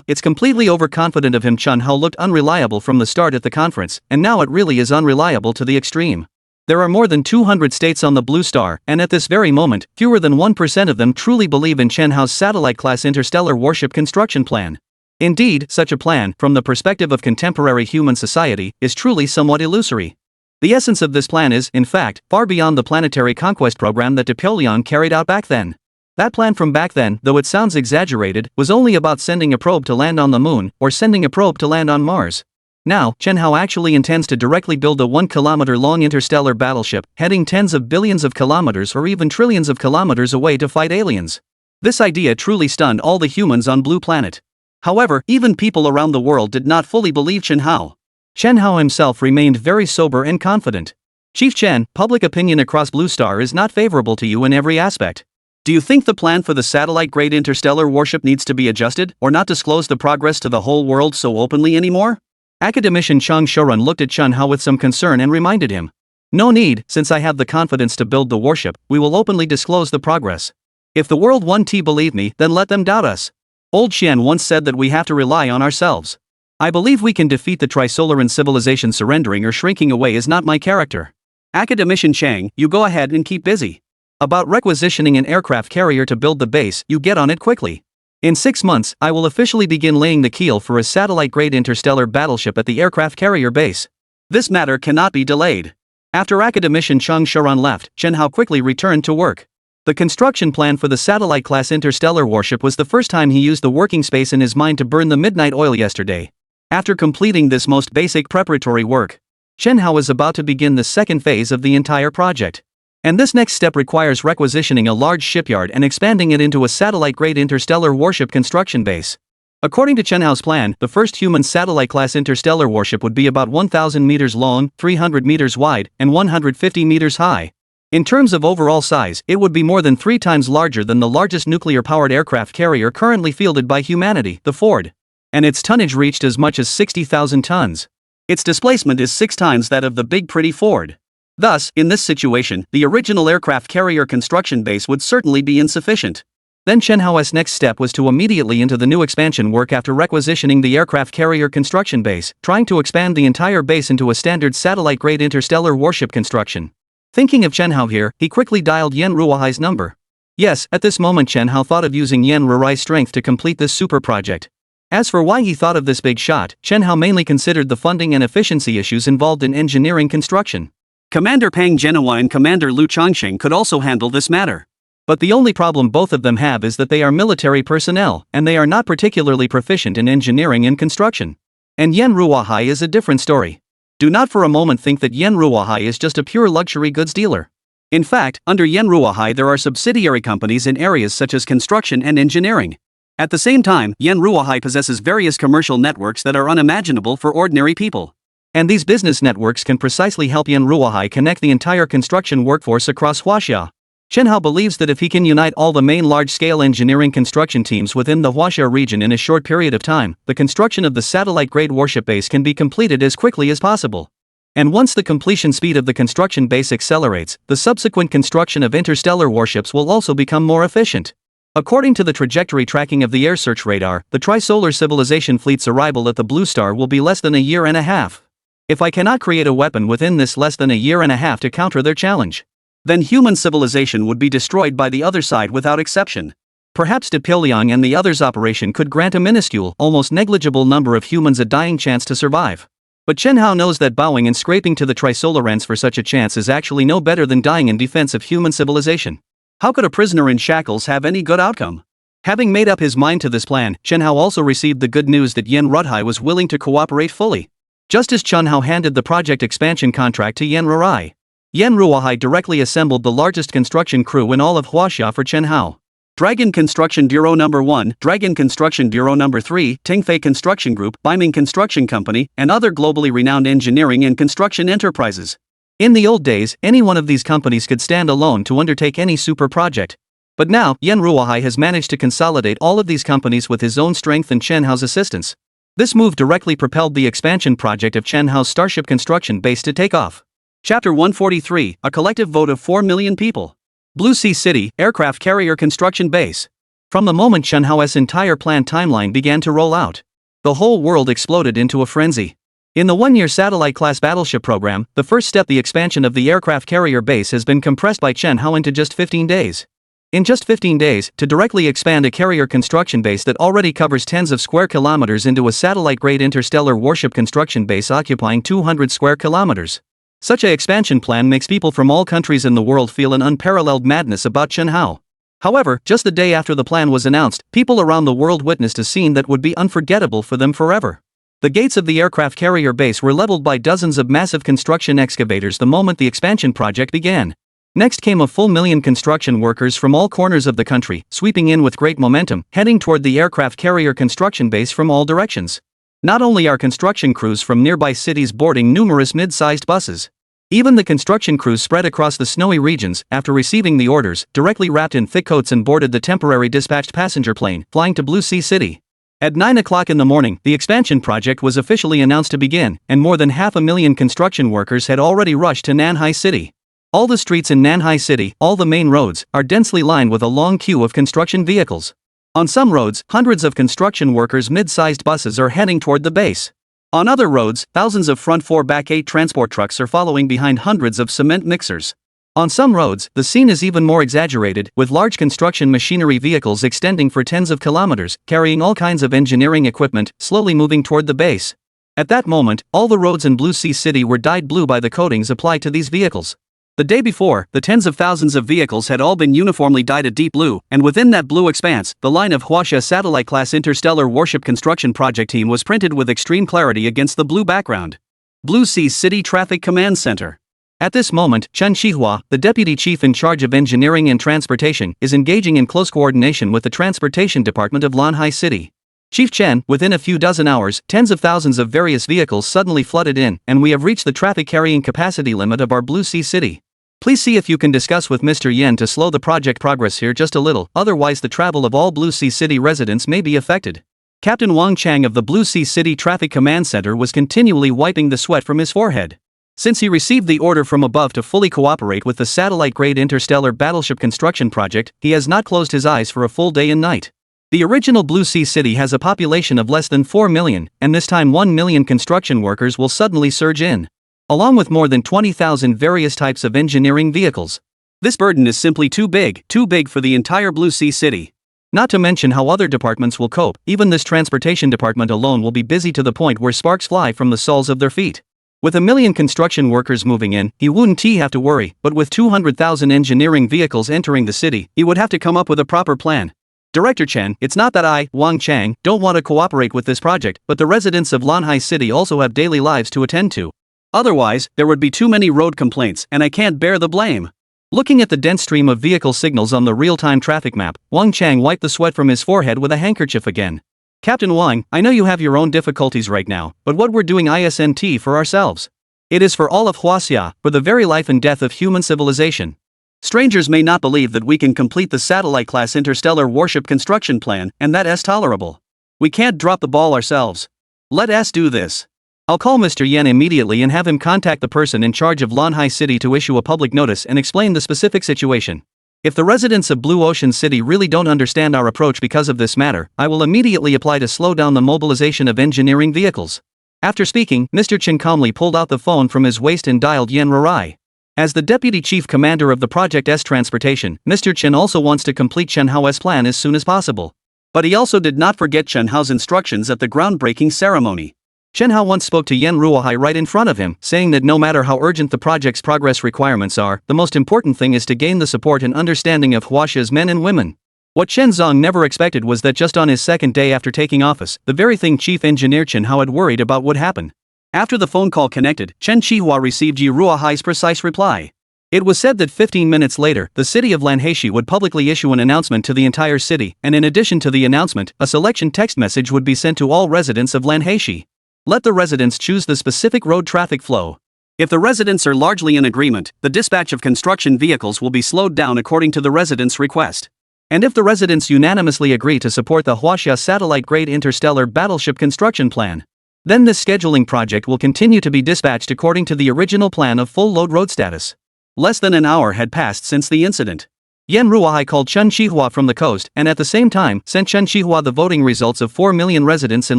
B: It's completely overconfident of him. Chun Hao looked unreliable from the start at the conference, and now it really is unreliable to the extreme. There are more than 200 states on the Blue Star, and at this very moment, fewer than 1% of them truly believe in Chun Hao's satellite-class interstellar warship construction plan. Indeed, such a plan, from the perspective of contemporary human society, is truly somewhat illusory. The essence of this plan is, in fact, far beyond the planetary conquest program that Pyongyang carried out back then. That plan from back then, though it sounds exaggerated, was only about sending a probe to land on the moon, or sending a probe to land on Mars. Now, Chun Hao actually intends to directly build a 1-kilometer-long interstellar battleship, heading tens of billions of kilometers or even trillions of kilometers away to fight aliens. This idea truly stunned all the humans on Blue Planet. However, even people around the world did not fully believe Chun Hao. Chun Hao himself remained very sober and confident. Chief Chen, public opinion across Blue Star is not favorable to you in every aspect. Do you think the plan for the satellite-grade interstellar warship needs to be adjusted, or not disclose the progress to the whole world so openly anymore? Academician Chang Shorun looked at Chun Hao with some concern and reminded him. No need, since I have the confidence to build the warship, we will openly disclose the progress. If the world won't believe me, then let them doubt us. Old Xian once said that we have to rely on ourselves. I believe we can defeat the Trisolaran civilization. Surrendering or shrinking away is not my character. Academician Chang, you go ahead and keep busy. About requisitioning an aircraft carrier to build the base, you get on it quickly. In 6 months, I will officially begin laying the keel for a satellite-grade interstellar battleship at the aircraft carrier base. This matter cannot be delayed. After Academician Chang Shorun left, Chun Hao quickly returned to work. The construction plan for the satellite-class interstellar warship was the first time he used the working space in his mind to burn the midnight oil yesterday. After completing this most basic preparatory work, Chun Hao is about to begin the second phase of the entire project. And this next step requires requisitioning a large shipyard and expanding it into a satellite-grade interstellar warship construction base. According to Chun Hao's plan, the first human satellite-class interstellar warship would be about 1,000 meters long, 300 meters wide, and 150 meters high. In terms of overall size, it would be more than 3 times larger than the largest nuclear-powered aircraft carrier currently fielded by humanity, the Ford. And its tonnage reached as much as 60,000 tons. Its displacement is 6 times that of the big pretty Ford. Thus, in this situation, the original aircraft carrier construction base would certainly be insufficient. Then Chun Hao's next step was to immediately into the new expansion work after requisitioning the aircraft carrier construction base, trying to expand the entire base into a standard satellite-grade interstellar warship construction. Thinking of Chun Hao here, he quickly dialed Yen Ruohai's number. Yes, at this moment Chun Hao thought of using Yen Ruohai's strength to complete this super project. As for why he thought of this big shot, Chun Hao mainly considered the funding and efficiency issues involved in engineering construction. Commander Pang Genhua and Commander Lu Chongqing could also handle this matter.
A: But the only problem both of them have is that they are military personnel, and they are not particularly proficient in engineering and construction. And Yen Ruohai is a different story. Do not for a moment think that Yen Ruohai is just a pure luxury goods dealer. In fact, under Yen Ruohai there are subsidiary companies in areas such as construction and engineering. At the same time, Yen Ruohai possesses various commercial networks that are unimaginable for ordinary people. And these business networks can precisely help Yen Ruohai connect the entire construction workforce across Huaxia. Chen Hao believes that if he can unite all the main large-scale engineering construction teams within the Huaxia region in a short period of time, the construction of the satellite-grade warship base can be completed as quickly as possible. And once the completion speed of the construction base accelerates, the subsequent construction of interstellar warships will also become more efficient. According to the trajectory tracking of the air search radar, the Trisolar Civilization fleet's arrival at the Blue Star will be less than a year and a half. If I cannot create a weapon within this less than a year and a half to counter their challenge, then human civilization would be destroyed by the other side without exception. Perhaps De Pyliang and the others' operation could grant a minuscule, almost negligible number of humans a dying chance to survive. But Chen Hao knows that bowing and scraping to the Trisolarans for such a chance is actually no better than dying in defense of human civilization. How could a prisoner in shackles have any good outcome? Having made up his mind to this plan, Chen Hao also received the good news that Yen Ruohai was willing to cooperate fully. Just as Chen Hao handed the project expansion contract to Yen Ruohai, Yen Ruohai directly assembled the largest construction crew in all of Huaxia for Chen Hao. Dragon Construction Bureau No. 1, Dragon Construction Bureau No. 3, Tingfei Construction Group, Beiming Construction Company, and other globally renowned engineering and construction enterprises. In the old days, any one of these companies could stand alone to undertake any super project. But now, Yen Ruohai has managed to consolidate all of these companies with his own strength and Chen Hao's assistance. This move directly propelled the expansion project of Chen Hao's Starship construction base to take off. Chapter 143, a collective vote of 4 million people. Blue Sea City, aircraft carrier construction base. From the moment Chen Hao's entire planned timeline began to roll out, the whole world exploded into a frenzy. In the one-year satellite-class battleship program, the first step, the expansion of the aircraft carrier base, has been compressed by Chen Hao into just 15 days. In just 15 days, to directly expand a carrier construction base that already covers tens of square kilometers into a satellite-grade interstellar warship construction base occupying 200 square kilometers. Such an expansion plan makes people from all countries in the world feel an unparalleled madness about Chen Hao. However, just the day after the plan was announced, people around the world witnessed a scene that would be unforgettable for them forever. The gates of the aircraft carrier base were leveled by dozens of massive construction excavators the moment the expansion project began. Next came a full million construction workers from all corners of the country, sweeping in with great momentum, heading toward the aircraft carrier construction base from all directions. Not only are construction crews from nearby cities boarding numerous mid-sized buses, even the construction crews spread across the snowy regions, after receiving the orders, directly wrapped in thick coats and boarded the temporary dispatched passenger plane, flying to Blue Sea City. At 9 o'clock in the morning, the expansion project was officially announced to begin, and more than 500,000 construction workers had already rushed to Nanhai City. All the streets in Nanhai City, all the main roads, are densely lined with a long queue of construction vehicles. On some roads, hundreds of construction workers' mid-sized buses are heading toward the base. On other roads, thousands of front 4 back 8 transport trucks are following behind hundreds of cement mixers. On some roads, the scene is even more exaggerated, with large construction machinery vehicles extending for tens of kilometers, carrying all kinds of engineering equipment, slowly moving toward the base. At that moment, all the roads in Blue Sea City were dyed blue by the coatings applied to these vehicles. The day before, the tens of thousands of vehicles had all been uniformly dyed a deep blue, and within that blue expanse, the line of Huaxia satellite-class interstellar warship construction project team was printed with extreme clarity against the blue background. Blue Sea City Traffic Command Center. At this moment, Chen Shihua, the deputy chief in charge of engineering and transportation, is engaging in close coordination with the transportation department of Lanhai City. Chief Chen, within a few dozen hours, tens of thousands of various vehicles suddenly flooded in, and we have reached the traffic carrying capacity limit of our Blue Sea City. Please see if you can discuss with Mr. Yen to slow the project progress here just a little, otherwise the travel of all Blue Sea City residents may be affected. Captain Wang Chang of the Blue Sea City Traffic Command Center was continually wiping the sweat from his forehead. Since he received the order from above to fully cooperate with the satellite-grade interstellar battleship construction project, he has not closed his eyes for a full day and night. The original Blue Sea City has a population of less than 4 million, and this time 1 million construction workers will suddenly surge in, along with more than 20,000 various types of engineering vehicles. This burden is simply too big for the entire Blue Sea City. Not to mention how other departments will cope. Even this transportation department alone will be busy to the point where sparks fly from the soles of their feet. With 1 million construction workers moving in, he wouldn't have to worry, but with 200,000 engineering vehicles entering the city, he would have to come up with a proper plan. Director Chen, it's not that I, Wang Chang, don't want to cooperate with this project, but the residents of Lanhai City also have daily lives to attend to. Otherwise, there would be too many road complaints, and I can't bear the blame. Looking at the dense stream of vehicle signals on the real-time traffic map, Wang Chang wiped the sweat from his forehead with a handkerchief again. Captain Wang, I know you have your own difficulties right now, but what we're doing isn't for ourselves. It is for all of Huaxia, for the very life and death of human civilization. Strangers may not believe that we can complete the satellite-class interstellar warship construction plan, and that is tolerable. We can't drop the ball ourselves. Let us do this. I'll call Mr. Yen immediately and have him contact the person in charge of Lanhai City to issue a public notice and explain the specific situation. If the residents of Blue Ocean City really don't understand our approach because of this matter, I will immediately apply to slow down the mobilization of engineering vehicles. After speaking, Mr. Chen calmly pulled out the phone from his waist and dialed Yen Rarai. As the deputy chief commander of the Project S Transportation, Mr. Chen also wants to complete Chen Hao's plan as soon as possible. But he also did not forget Chen Hao's instructions at the groundbreaking ceremony. Chen Hao once spoke to Yen Ruohai right in front of him, saying that no matter how urgent the project's progress requirements are, the most important thing is to gain the support and understanding of Huaxia's men and women. What Chen Zong never expected was that just on his second day after taking office, the very thing Chief Engineer Chen Hao had worried about would happen. After the phone call connected, Chen Qihua received Yi Ruohai's precise reply. It was said that 15 minutes later, the city of Lanhaishi would publicly issue an announcement to the entire city, and in addition to the announcement, a selection text message would be sent to all residents of Lanhaishi. Let the residents choose the specific road traffic flow. If the residents are largely in agreement, the dispatch of construction vehicles will be slowed down according to the residents' request. And if the residents unanimously agree to support the Huaxia satellite-grade interstellar battleship construction plan, then this scheduling project will continue to be dispatched according to the original plan of full-load road status. Less than an hour had passed since the incident. Yen Ruohai called Chen Qihua from the coast and at the same time sent Chen Qihua the voting results of 4 million residents in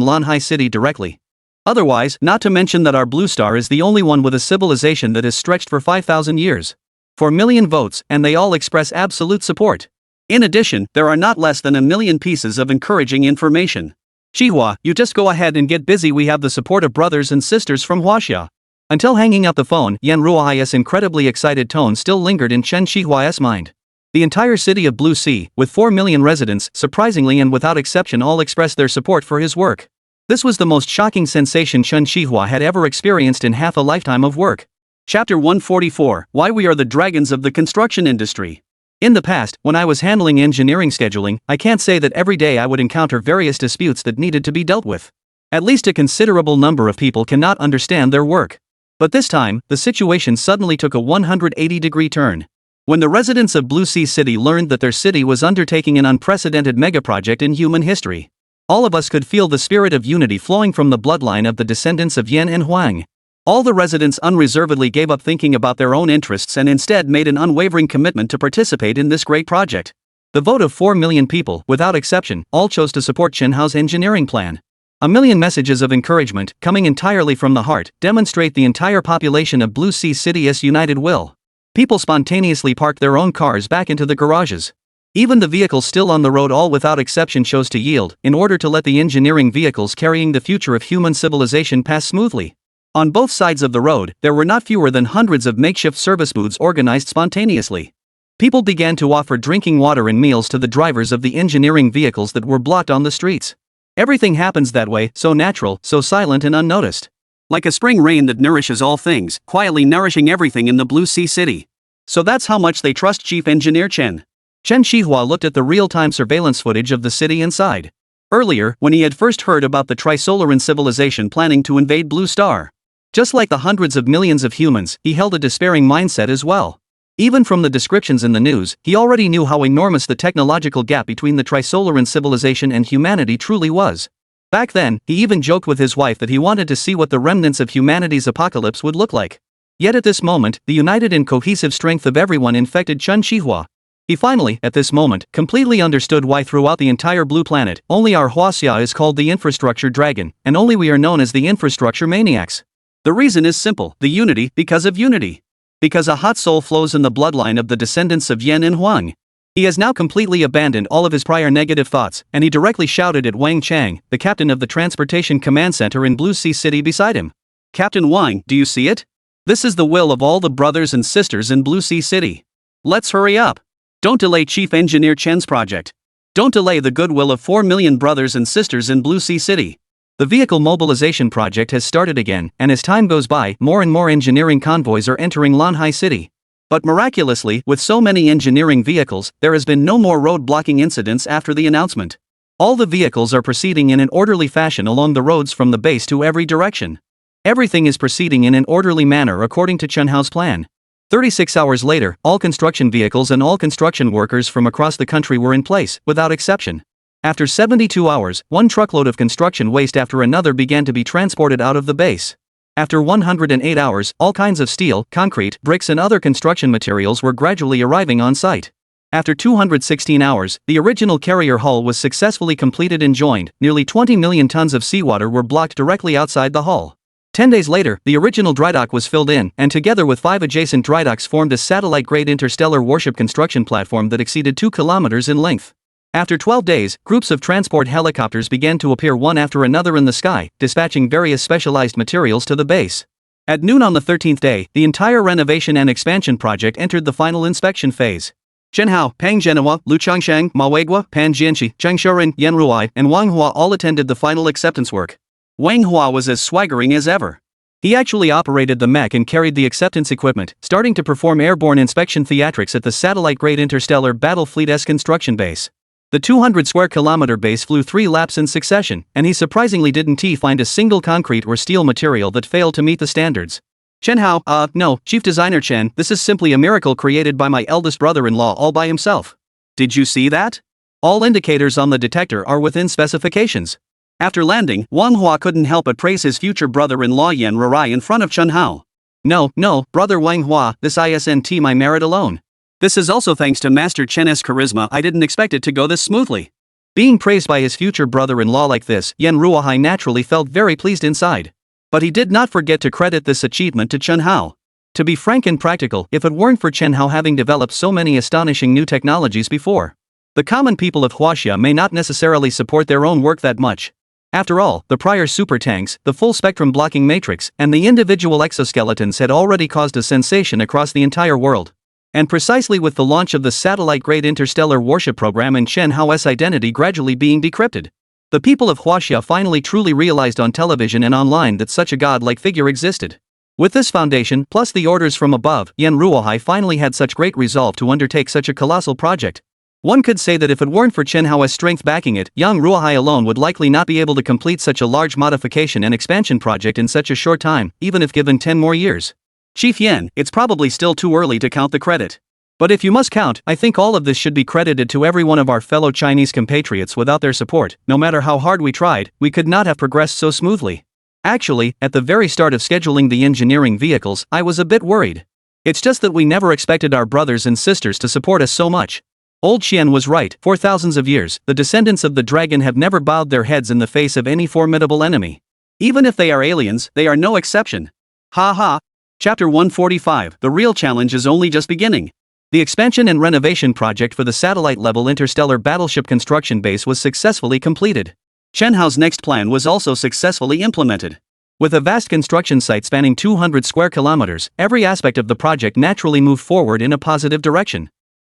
A: Lanhai City directly. Otherwise, not to mention that our blue star is the only one with a civilization that has stretched for 5,000 years. 4 million votes, and they all express absolute support. In addition, there are not less than 1 million pieces of encouraging information. Qihua, you just go ahead and get busy. We have the support of brothers and sisters from Huaxia. Until hanging up the phone, Yen Ruohai's incredibly excited tone still lingered in Chen Qihua's mind. The entire city of Blue Sea, with 4 million residents, surprisingly and without exception all expressed their support for his work. This was the most shocking sensation Chen Qihua had ever experienced in half a lifetime of work. Chapter 144, Why We Are the Dragons of the Construction Industry. In the past, when I was handling engineering scheduling, I can't say that every day I would encounter various disputes that needed to be dealt with. At least a considerable number of people cannot understand their work. But this time, the situation suddenly took a 180-degree turn. When the residents of Blue Sea City learned that their city was undertaking an unprecedented megaproject in human history, all of us could feel the spirit of unity flowing from the bloodline of the descendants of Yen and Huang. All the residents unreservedly gave up thinking about their own interests and instead made an unwavering commitment to participate in this great project. The vote of 4 million people, without exception, all chose to support Chen Hao's engineering plan. 1 million messages of encouragement, coming entirely from the heart, demonstrate the entire population of Blue Sea City's united will. People spontaneously parked their own cars back into the garages. Even the vehicles still on the road all without exception chose to yield, in order to let the engineering vehicles carrying the future of human civilization pass smoothly. On both sides of the road, there were not fewer than hundreds of makeshift service booths organized spontaneously. People began to offer drinking water and meals to the drivers of the engineering vehicles that were blocked on the streets. Everything happens that way, so natural, so silent and unnoticed. Like a spring rain that nourishes all things, quietly nourishing everything in the Blue Sea City. So that's how much they trust Chief Engineer Chen. Chen Qihua looked at the real-time surveillance footage of the city inside. Earlier, when he had first heard about the Trisolaran civilization planning to invade Blue Star. Just like the hundreds of millions of humans, he held a despairing mindset as well. Even from the descriptions in the news, he already knew how enormous the technological gap between the Trisolaran civilization and humanity truly was. Back then, he even joked with his wife that he wanted to see what the remnants of humanity's apocalypse would look like. Yet at this moment, the united and cohesive strength of everyone infected Chen Qihua. He finally, at this moment, completely understood why throughout the entire blue planet, only our Huaxia is called the Infrastructure Dragon, and only we are known as the Infrastructure Maniacs. The reason is simple, the unity, because of unity. Because a hot soul flows in the bloodline of the descendants of Yen and Huang. He has now completely abandoned all of his prior negative thoughts, and he directly shouted at Wang Chang, the captain of the Transportation Command Center in Blue Sea City beside him.
B: Captain Wang, do you see it? This is the will of all the brothers and sisters in Blue Sea City. Let's hurry up. Don't delay Chief Engineer Chen's project. Don't delay the goodwill of 4 million brothers and sisters in Blue Sea City. The vehicle mobilization project has started again, and as time goes by, more and more engineering convoys are entering Lanhai City. But miraculously, with so many engineering vehicles, there has been no more road blocking incidents after the announcement. All the vehicles are proceeding in an orderly fashion along the roads from the base to every direction. Everything is proceeding in an orderly manner according to Chen Hao's plan. 36 hours later, all construction vehicles and all construction workers from across the country were in place, without exception. After 72 hours, one truckload of construction waste after another began to be transported out of the base. After 108 hours, all kinds of steel, concrete, bricks and other construction materials were gradually arriving on site. After 216 hours, the original carrier hull was successfully completed and joined. Nearly 20 million tons of seawater were blocked directly outside the hull. 10 days later, the original drydock was filled in, and together with 5 adjacent drydocks formed a satellite-grade interstellar warship construction platform that exceeded 2 kilometers in length. After 12 days, groups of transport helicopters began to appear one after another in the sky, dispatching various specialized materials to the base. At noon on the 13th day, the entire renovation and expansion project entered the final inspection phase. Chen Hao, Pang Zhenhua, Lu Changsheng, Ma Weiguo, Pan Jianxi, Zheng Xiaoren, Yan Ruai, and Wang Hua all attended the final acceptance work. Wang Hua was as swaggering as ever. He actually operated the mech and carried the acceptance equipment, starting to perform airborne inspection theatrics at the satellite-grade interstellar Battle Fleet-S construction base. The 200 square kilometer base flew 3 laps in succession, and he surprisingly didn't find a single concrete or steel material that failed to meet the standards. Chen Hao, no, Chief Designer Chen, this is simply a miracle created by my eldest brother-in-law all by himself. Did you see that? All indicators on the detector are within specifications. After landing, Wang Hua couldn't help but praise his future brother-in-law Yan Ruai in front of Chen Hao. No, brother Wang Hua, this isn't my merit alone. This is also thanks to Master Chen's charisma. I didn't expect it to go this smoothly. Being praised by his future brother-in-law like this, Yan Ruai naturally felt very pleased inside. But he did not forget to credit this achievement to Chen Hao. To be frank and practical, if it weren't for Chen Hao having developed so many astonishing new technologies before, the common people of Huaxia may not necessarily support their own work that much. After all, the prior super tanks, the full-spectrum blocking matrix, and the individual exoskeletons had already caused a sensation across the entire world. And precisely with the launch of the satellite-grade interstellar warship program and Chen Hao's identity gradually being decrypted, the people of Huaxia finally truly realized on television and online that such a god-like figure existed. With this foundation, plus the orders from above, Yan Ruohai finally had such great resolve to undertake such a colossal project. One could say that if it weren't for Chen Hao's strength backing it, Yang Ruohai alone would likely not be able to complete such a large modification and expansion project in such a short time, even if given 10 more years. Chief Yan, it's probably still too early to count the credit. But if you must count, I think all of this should be credited to every one of our fellow Chinese compatriots. Without their support, no matter how hard we tried, we could not have progressed so smoothly. Actually, at the very start of scheduling the engineering vehicles, I was a bit worried. It's just that we never expected our brothers and sisters to support us so much. Old Qian was right. For thousands of years, the descendants of the dragon have never bowed their heads in the face of any formidable enemy. Even if they are aliens, they are no exception. Ha ha. Chapter 145. The real challenge is only just beginning. The expansion and renovation project for the satellite-level interstellar battleship construction base was successfully completed. Chen Hao's next plan was also successfully implemented. With a vast construction site spanning 200 square kilometers, every aspect of the project naturally moved forward in a positive direction.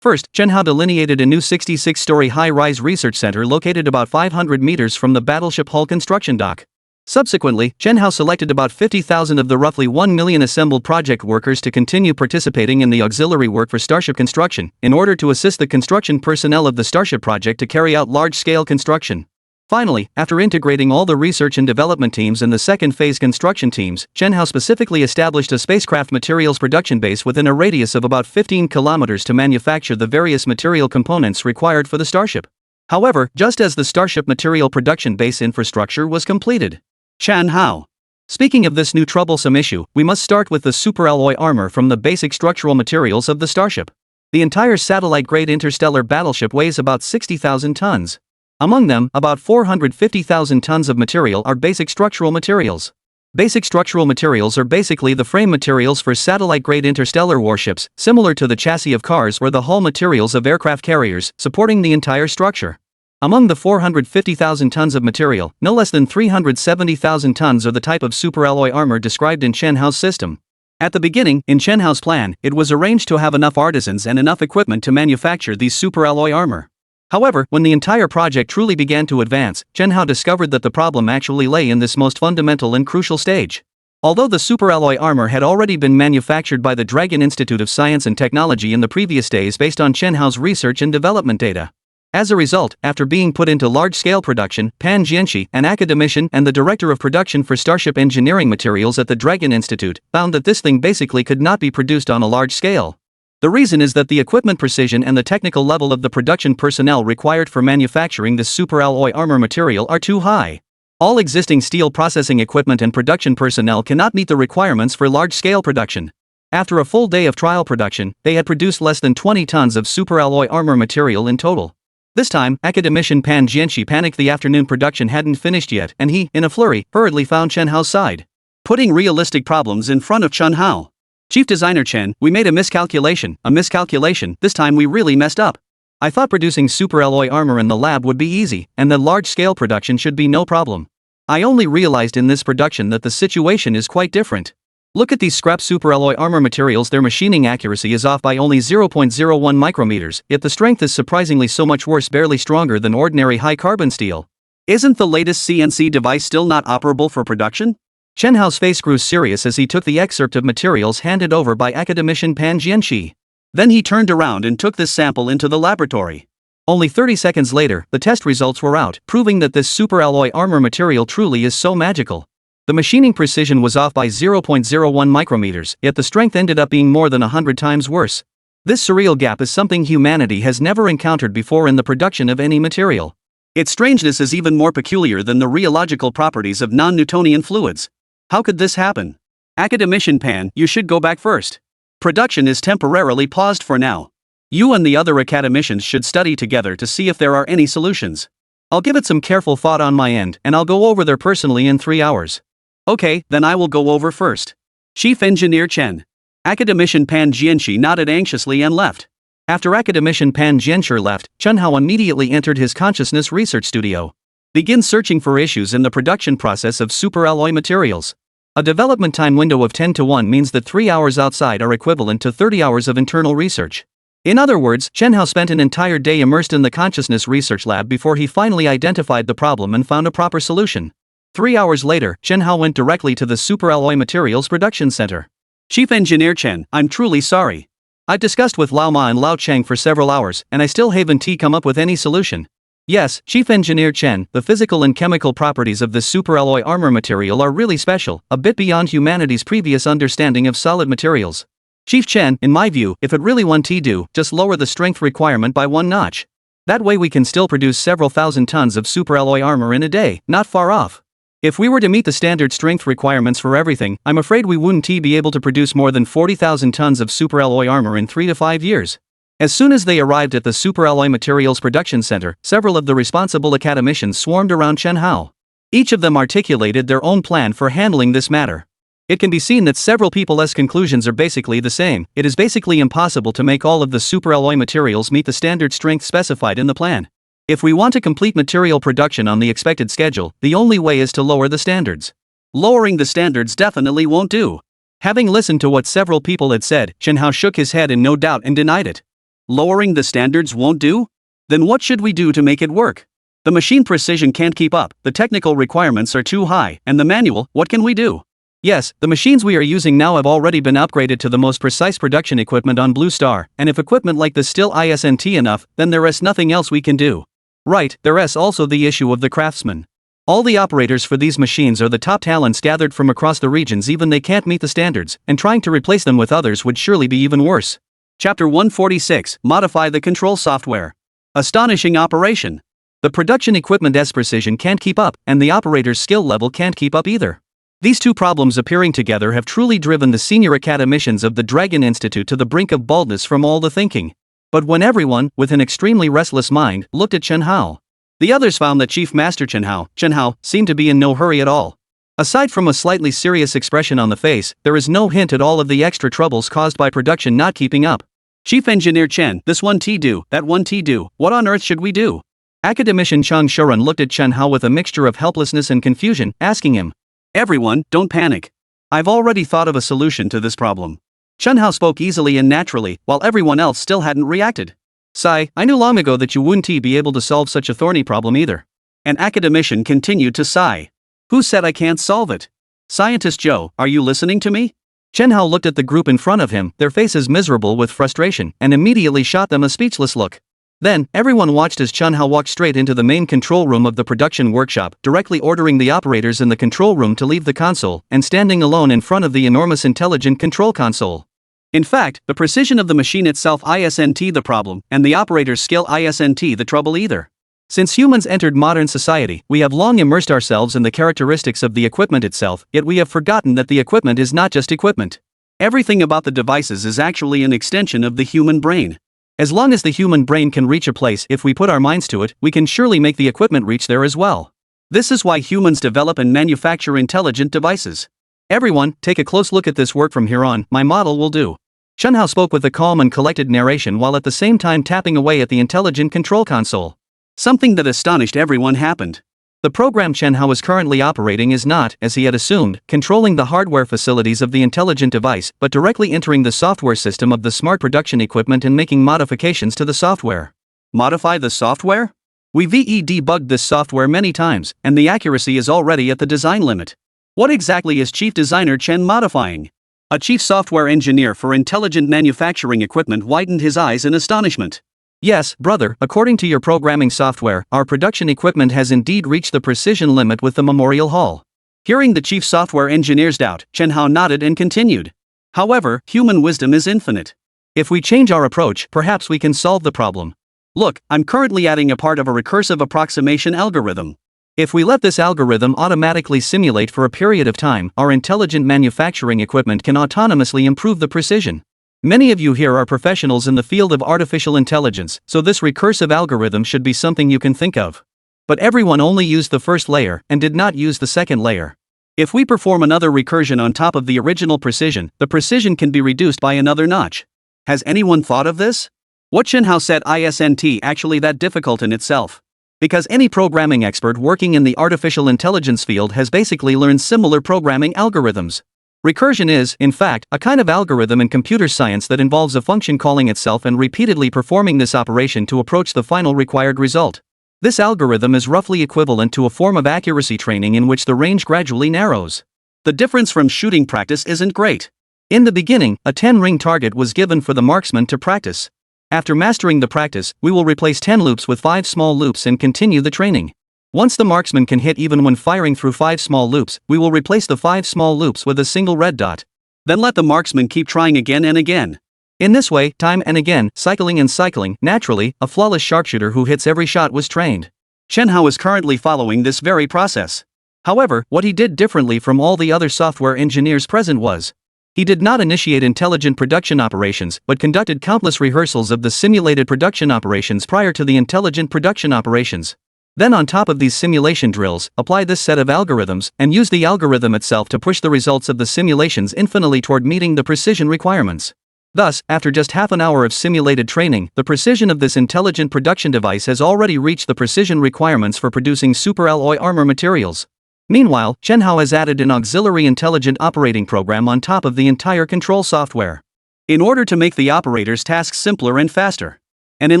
B: First, Chen Hao delineated a new 66-story high-rise research center located about 500 meters from the battleship hull construction dock. Subsequently, Chen Hao selected about 50,000 of the roughly 1 million assembled project workers to continue participating in the auxiliary work for Starship construction, in order to assist the construction personnel of the Starship project to carry out large-scale construction. Finally, after integrating all the research and development teams and the second phase construction teams, Chen Hao specifically established a spacecraft materials production base within a radius of about 15 kilometers to manufacture the various material components required for the Starship. However, just as the Starship material production base infrastructure was completed, Chen Hao. Speaking of this new troublesome issue, we must start with the superalloy armor from the basic structural materials of the Starship. The entire satellite-grade interstellar battleship weighs about 60,000 tons. Among them, about 450,000 tons of material are basic structural materials. Basic structural materials are basically the frame materials for satellite-grade interstellar warships, similar to the chassis of cars or the hull materials of aircraft carriers, supporting the entire structure.
A: Among the 450,000 tons of material, no less than 370,000 tons are the type of superalloy armor described in Chen Hao's system. At the beginning, in Chen Hao's plan, it was arranged to have enough artisans and enough equipment to manufacture these superalloy armor. However, when the entire project truly began to advance, Chen Hao discovered that the problem actually lay in this most fundamental and crucial stage. Although the superalloy armor had already been manufactured by the Dragon Institute of Science and Technology in the previous days based on Chen Hao's research and development data. As a result, after being put into large-scale production, Pan Jianxi, an academician and the director of production for Starship Engineering Materials at the Dragon Institute, found that this thing basically could not be produced on a large scale. The reason is that the equipment precision and the technical level of the production personnel required for manufacturing this superalloy armor material are too high. All existing steel processing equipment and production personnel cannot meet the requirements for large-scale production. After a full day of trial production, they had produced less than 20 tons of superalloy armor material in total. This time, academician Pan Jianxi panicked. The afternoon production hadn't finished yet, and he, in a flurry, hurriedly found Chen Hao's side. Putting realistic problems in front of Chen Hao. Chief Designer Chen, we made a miscalculation, this time we really messed up. I thought producing superalloy armor in the lab would be easy, and that large-scale production should be no problem. I only realized in this production that the situation is quite different. Look at these scrap superalloy armor materials. Their machining accuracy is off by only 0.01 micrometers, yet the strength is surprisingly so much worse, barely stronger than ordinary high-carbon steel. Isn't the latest CNC device still not operable for production? Chen Hao's face grew serious as he took the excerpt of materials handed over by academician Pan Jianxi. Then he turned around and took this sample into the laboratory. Only 30 seconds later, the test results were out, proving that this superalloy armor material truly is so magical. The machining precision was off by 0.01 micrometers, yet the strength ended up being more than 100 times worse. This surreal gap is something humanity has never encountered before in the production of any material. Its strangeness is even more peculiar than the rheological properties of non-Newtonian fluids. How could this happen? Academician Pan, you should go back first. Production is temporarily paused for now. You and the other academicians should study together to see if there are any solutions. I'll give it some careful thought on my end, and I'll go over there personally in 3 hours. Okay, then I will go over first. Chief Engineer Chen. Academician Pan Jianxi nodded anxiously and left. After academician Pan Jianxi left, Chen Hao immediately entered his consciousness research studio. Begin searching for issues in the production process of superalloy materials. A development time window of 10:1 means that 3 hours outside are equivalent to 30 hours of internal research. In other words, Chen Hao spent an entire day immersed in the consciousness research lab before he finally identified the problem and found a proper solution. 3 hours later, Chen Hao went directly to the superalloy materials production center. Chief Engineer Chen, I'm truly sorry. I've discussed with Lao Ma and Lao Cheng for several hours, and I still haven't come up with any solution. Yes, Chief Engineer Chen, the physical and chemical properties of this superalloy armor material are really special, a bit beyond humanity's previous understanding of solid materials. Chief Chen, in my view, if it really want to do, just lower the strength requirement by 1 notch. That way we can still produce several thousand tons of superalloy armor in a day, not far off. If we were to meet the standard strength requirements for everything, I'm afraid we wouldn't be able to produce more than 40,000 tons of superalloy armor in 3 to 5 years. As soon as they arrived at the superalloy materials production center, several of the responsible academicians swarmed around Chen Hao. Each of them articulated their own plan for handling this matter. It can be seen that several people's conclusions are basically the same. It is basically impossible to make all of the superalloy materials meet the standard strength specified in the plan. If we want to complete material production on the expected schedule, the only way is to lower the standards. Lowering the standards definitely won't do. Having listened to what several people had said, Chen Hao shook his head in no doubt and denied it. Lowering the standards won't do? Then what should we do to make it work? The machine precision can't keep up, the technical requirements are too high, and the manual, what can we do? Yes, the machines we are using now have already been upgraded to the most precise production equipment on Blue Star, and if equipment like this still isn't enough, then there is nothing else we can do. Right, there is also the issue of the craftsmen. All the operators for these machines are the top talents gathered from across the regions. Even they can't meet the standards, and trying to replace them with others would surely be even worse. Chapter 146, Modify the Control Software. Astonishing operation. The production equipment's precision can't keep up, and the operator's skill level can't keep up either. These two problems appearing together have truly driven the senior academicians of the Dragon Institute to the brink of baldness from all the thinking. But when everyone, with an extremely restless mind, looked at Chen Hao, the others found that Chief Master Chen Hao seemed to be in no hurry at all. Aside from a slightly serious expression on the face, there is no hint at all of the extra troubles caused by production not keeping up. Chief Engineer Chen, this one do, that one do, what on earth should we do? Academician Chung Shurun looked at Chen Hao with a mixture of helplessness and confusion, asking him,
B: Everyone, don't panic. I've already thought of a solution to this problem. Chen Hao spoke easily and naturally, while everyone else still hadn't reacted.
A: Sigh, I knew long ago that you wouldn't be able to solve such a thorny problem either.
B: An academician continued to sigh. Who said I can't solve it? Scientist Joe, are you listening to me?
A: Chen Hao looked at the group in front of him, their faces miserable with frustration, and immediately shot them a speechless look. Then, everyone watched as Chen Hao walked straight into the main control room of the production workshop, directly ordering the operators in the control room to leave the console, and standing alone in front of the enormous intelligent control console.
B: In fact, the precision of the machine itself isn't the problem, and the operator's skill isn't the trouble either.
A: Since humans entered modern society, we have long immersed ourselves in the characteristics of the equipment itself, yet we have forgotten that the equipment is not just equipment.
B: Everything about the devices is actually an extension of the human brain.
A: As long as the human brain can reach a place, if we put our minds to it, we can surely make the equipment reach there as well.
B: This is why humans develop and manufacture intelligent devices.
A: Everyone, take a close look at this work from here on, my model will do. Chen Hao spoke with a calm and collected narration while at the same time tapping away at the intelligent control console.
B: Something that astonished everyone happened.
A: The program Chen Hao is currently operating is not, as he had assumed, controlling the hardware facilities of the intelligent device, but directly entering the software system of the smart production equipment and making modifications to the software.
B: Modify the software?
A: We've debugged this software many times, and the accuracy is already at the design limit.
B: What exactly is Chief Designer Chen modifying? A chief software engineer for intelligent manufacturing equipment widened his eyes in astonishment.
A: Yes, brother, according to your programming software, our production equipment has indeed reached the precision limit with the Memorial Hall.
B: Hearing the chief software engineer's doubt, Chen Hao nodded and continued. However, human wisdom is infinite.
A: If we change our approach, perhaps we can solve the problem.
B: Look, I'm currently adding a part of a recursive approximation algorithm.
A: If we let this algorithm automatically simulate for a period of time, our intelligent manufacturing equipment can autonomously improve the precision. Many of you here are professionals in the field of artificial intelligence, so this recursive algorithm should be something you can think of. But everyone only used the first layer and did not use the second layer. If we perform another recursion on top of the original precision, the precision can be reduced by another notch. Has anyone thought of this? What Chen Hao said isn't actually that difficult in itself. Because any programming expert working in the artificial intelligence field has basically learned similar programming algorithms. Recursion is, in fact, a kind of algorithm in computer science that involves a function calling itself and repeatedly performing this operation to approach the final required result. This algorithm is roughly equivalent to a form of accuracy training in which the range gradually narrows.
B: The difference from shooting practice isn't great.
A: In the beginning, a 10-ring target was given for the marksman to practice. After mastering the practice, we will replace 10 loops with 5 small loops and continue the training. Once the marksman can hit even when firing through 5 small loops, we will replace the 5 small loops with a single red dot.
B: Then let the marksman keep trying again and again.
A: In this way, time and again, cycling and cycling, naturally, a flawless sharpshooter who hits every shot was trained.
B: Chen Hao is currently following this very process.
A: However, what he did differently from all the other software engineers present was, he did not initiate intelligent production operations, but conducted countless rehearsals of the simulated production operations prior to the intelligent production operations. Then on top of these simulation drills, apply this set of algorithms, and use the algorithm itself to push the results of the simulations infinitely toward meeting the precision requirements. Thus, after just half an hour of simulated training, the precision of this intelligent production device has already reached the precision requirements for producing superalloy armor materials. Meanwhile, Chen Hao has added an auxiliary intelligent operating program on top of the entire control software.
B: In order to make the operator's tasks simpler and faster.
A: And in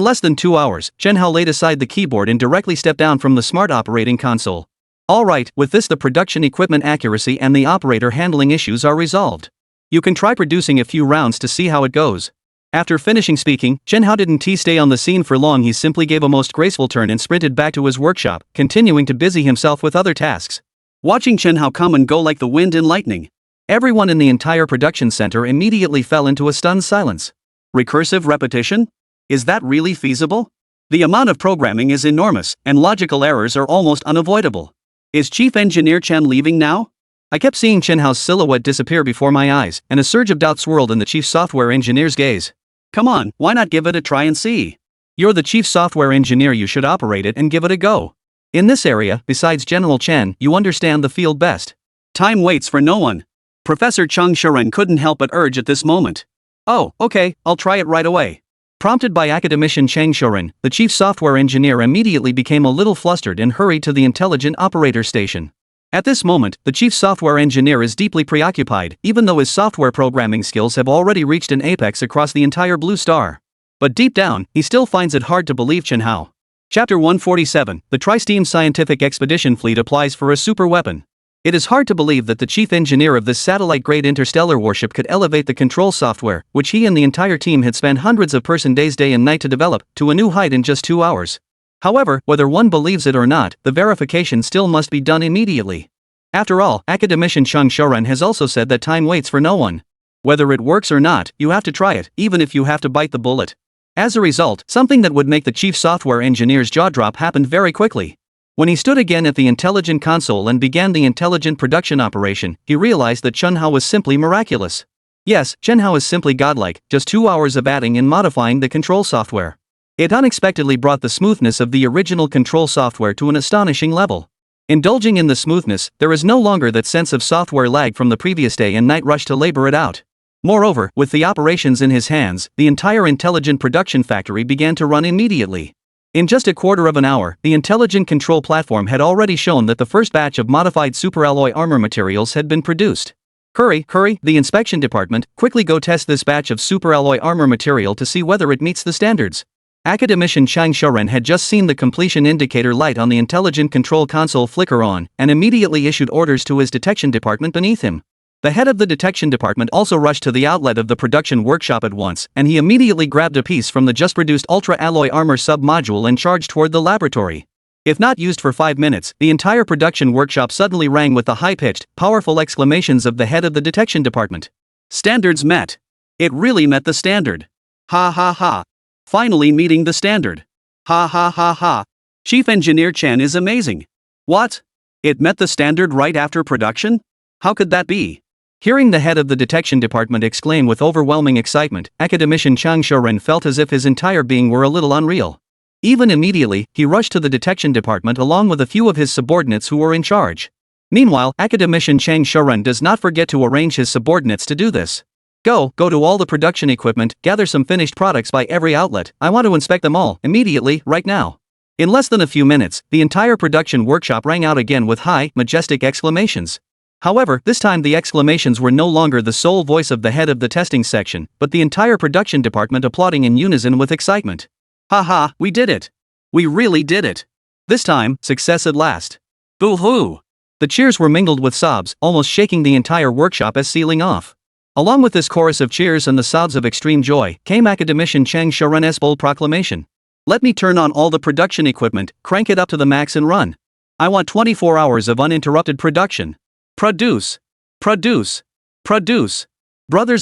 A: less than 2 hours, Chen Hao laid aside the keyboard and directly stepped down from the smart operating console. Alright, with this the production equipment accuracy and the operator handling issues are resolved. You can try producing a few rounds to see how it goes. After finishing speaking, Chen Hao didn't stay on the scene for long. He simply gave a most graceful turn and sprinted back to his workshop, continuing to busy himself with other tasks.
B: Watching Chen Hao come and go like the wind and lightning,
A: everyone in the entire production center immediately fell into a stunned silence.
B: Recursive repetition? Is that really feasible? The amount of programming is enormous, and logical errors are almost unavoidable. Is Chief Engineer Chen leaving now?
A: I kept seeing Chen Hao's silhouette disappear before my eyes, and a surge of doubt swirled in the chief software engineer's gaze.
B: Come on, why not give it a try and see?
A: You're the chief software engineer, you should operate it and give it a go. In this area, besides General Chen, you understand the field best.
B: Time waits for no one. Professor Chung Shurun couldn't help but urge at this moment.
A: Oh, okay, I'll try it right away. Prompted by academician Chang Shoren, the chief software engineer immediately became a little flustered and hurried to the intelligent operator station. At this moment, the chief software engineer is deeply preoccupied, even though his software programming skills have already reached an apex across the entire Blue Star. But deep down, he still finds it hard to believe Chen Hao. Chapter 147, the Tri-Steam Scientific Expedition Fleet applies for a super weapon. It is hard to believe that the chief engineer of this satellite-grade interstellar warship could elevate the control software, which he and the entire team had spent hundreds of person-days day and night to develop, to a new height in just 2 hours. However, whether one believes it or not, the verification still must be done immediately. After all, academician Chang Shoren has also said that time waits for no one. Whether it works or not, you have to try it, even if you have to bite the bullet. As a result, something that would make the chief software engineer's jaw drop happened very quickly. When he stood again at the intelligent console and began the intelligent production operation, he realized that Chen Hao was simply miraculous. Yes, Chen Hao is simply godlike, just 2 hours of adding and modifying the control software. It unexpectedly brought the smoothness of the original control software to an astonishing level. Indulging in the smoothness, there is no longer that sense of software lag from the previous day and night rush to labor it out. Moreover, with the operations in his hands, the entire intelligent production factory began to run immediately. In just a quarter of an hour, the intelligent control platform had already shown that the first batch of modified superalloy armor materials had been produced. Hurry, the inspection department, quickly go test this batch of superalloy armor material to see whether it meets the standards. Academician Chang Shoren had just seen the completion indicator light on the intelligent control console flicker on, and immediately issued orders to his detection department beneath him. The head of the detection department also rushed to the outlet of the production workshop at once, and he immediately grabbed a piece from the just-produced ultra-alloy armor sub-module and charged toward the laboratory. If not used for 5 minutes, the entire production workshop suddenly rang with the high-pitched, powerful exclamations of the head of the detection department. Standards met. It really met the standard. Ha ha ha. Finally meeting the standard. Ha ha ha ha. Chief Engineer Chen is amazing. What? It met the standard right after production? How could that be? Hearing the head of the detection department exclaim with overwhelming excitement, academician Chang Shoren felt as if his entire being were a little unreal. Even immediately, he rushed to the detection department along with a few of his subordinates who were in charge. Meanwhile, academician Chang Shoren does not forget to arrange his subordinates to do this. Go to all the production equipment, gather some finished products by every outlet, I want to inspect them all, immediately, right now. In less than a few minutes, the entire production workshop rang out again with high, majestic exclamations. However, this time the exclamations were no longer the sole voice of the head of the testing section, but the entire production department applauding in unison with excitement. Ha, we did it. We really did it. This time, success at last. Boo-hoo. The cheers were mingled with sobs, almost shaking the entire workshop as sealing off. Along with this chorus of cheers and the sobs of extreme joy, came academician Chang Shoren's bold proclamation. Let me turn on all the production equipment, crank it up to the max and run. I want 24 hours of uninterrupted production. Produce. Brothers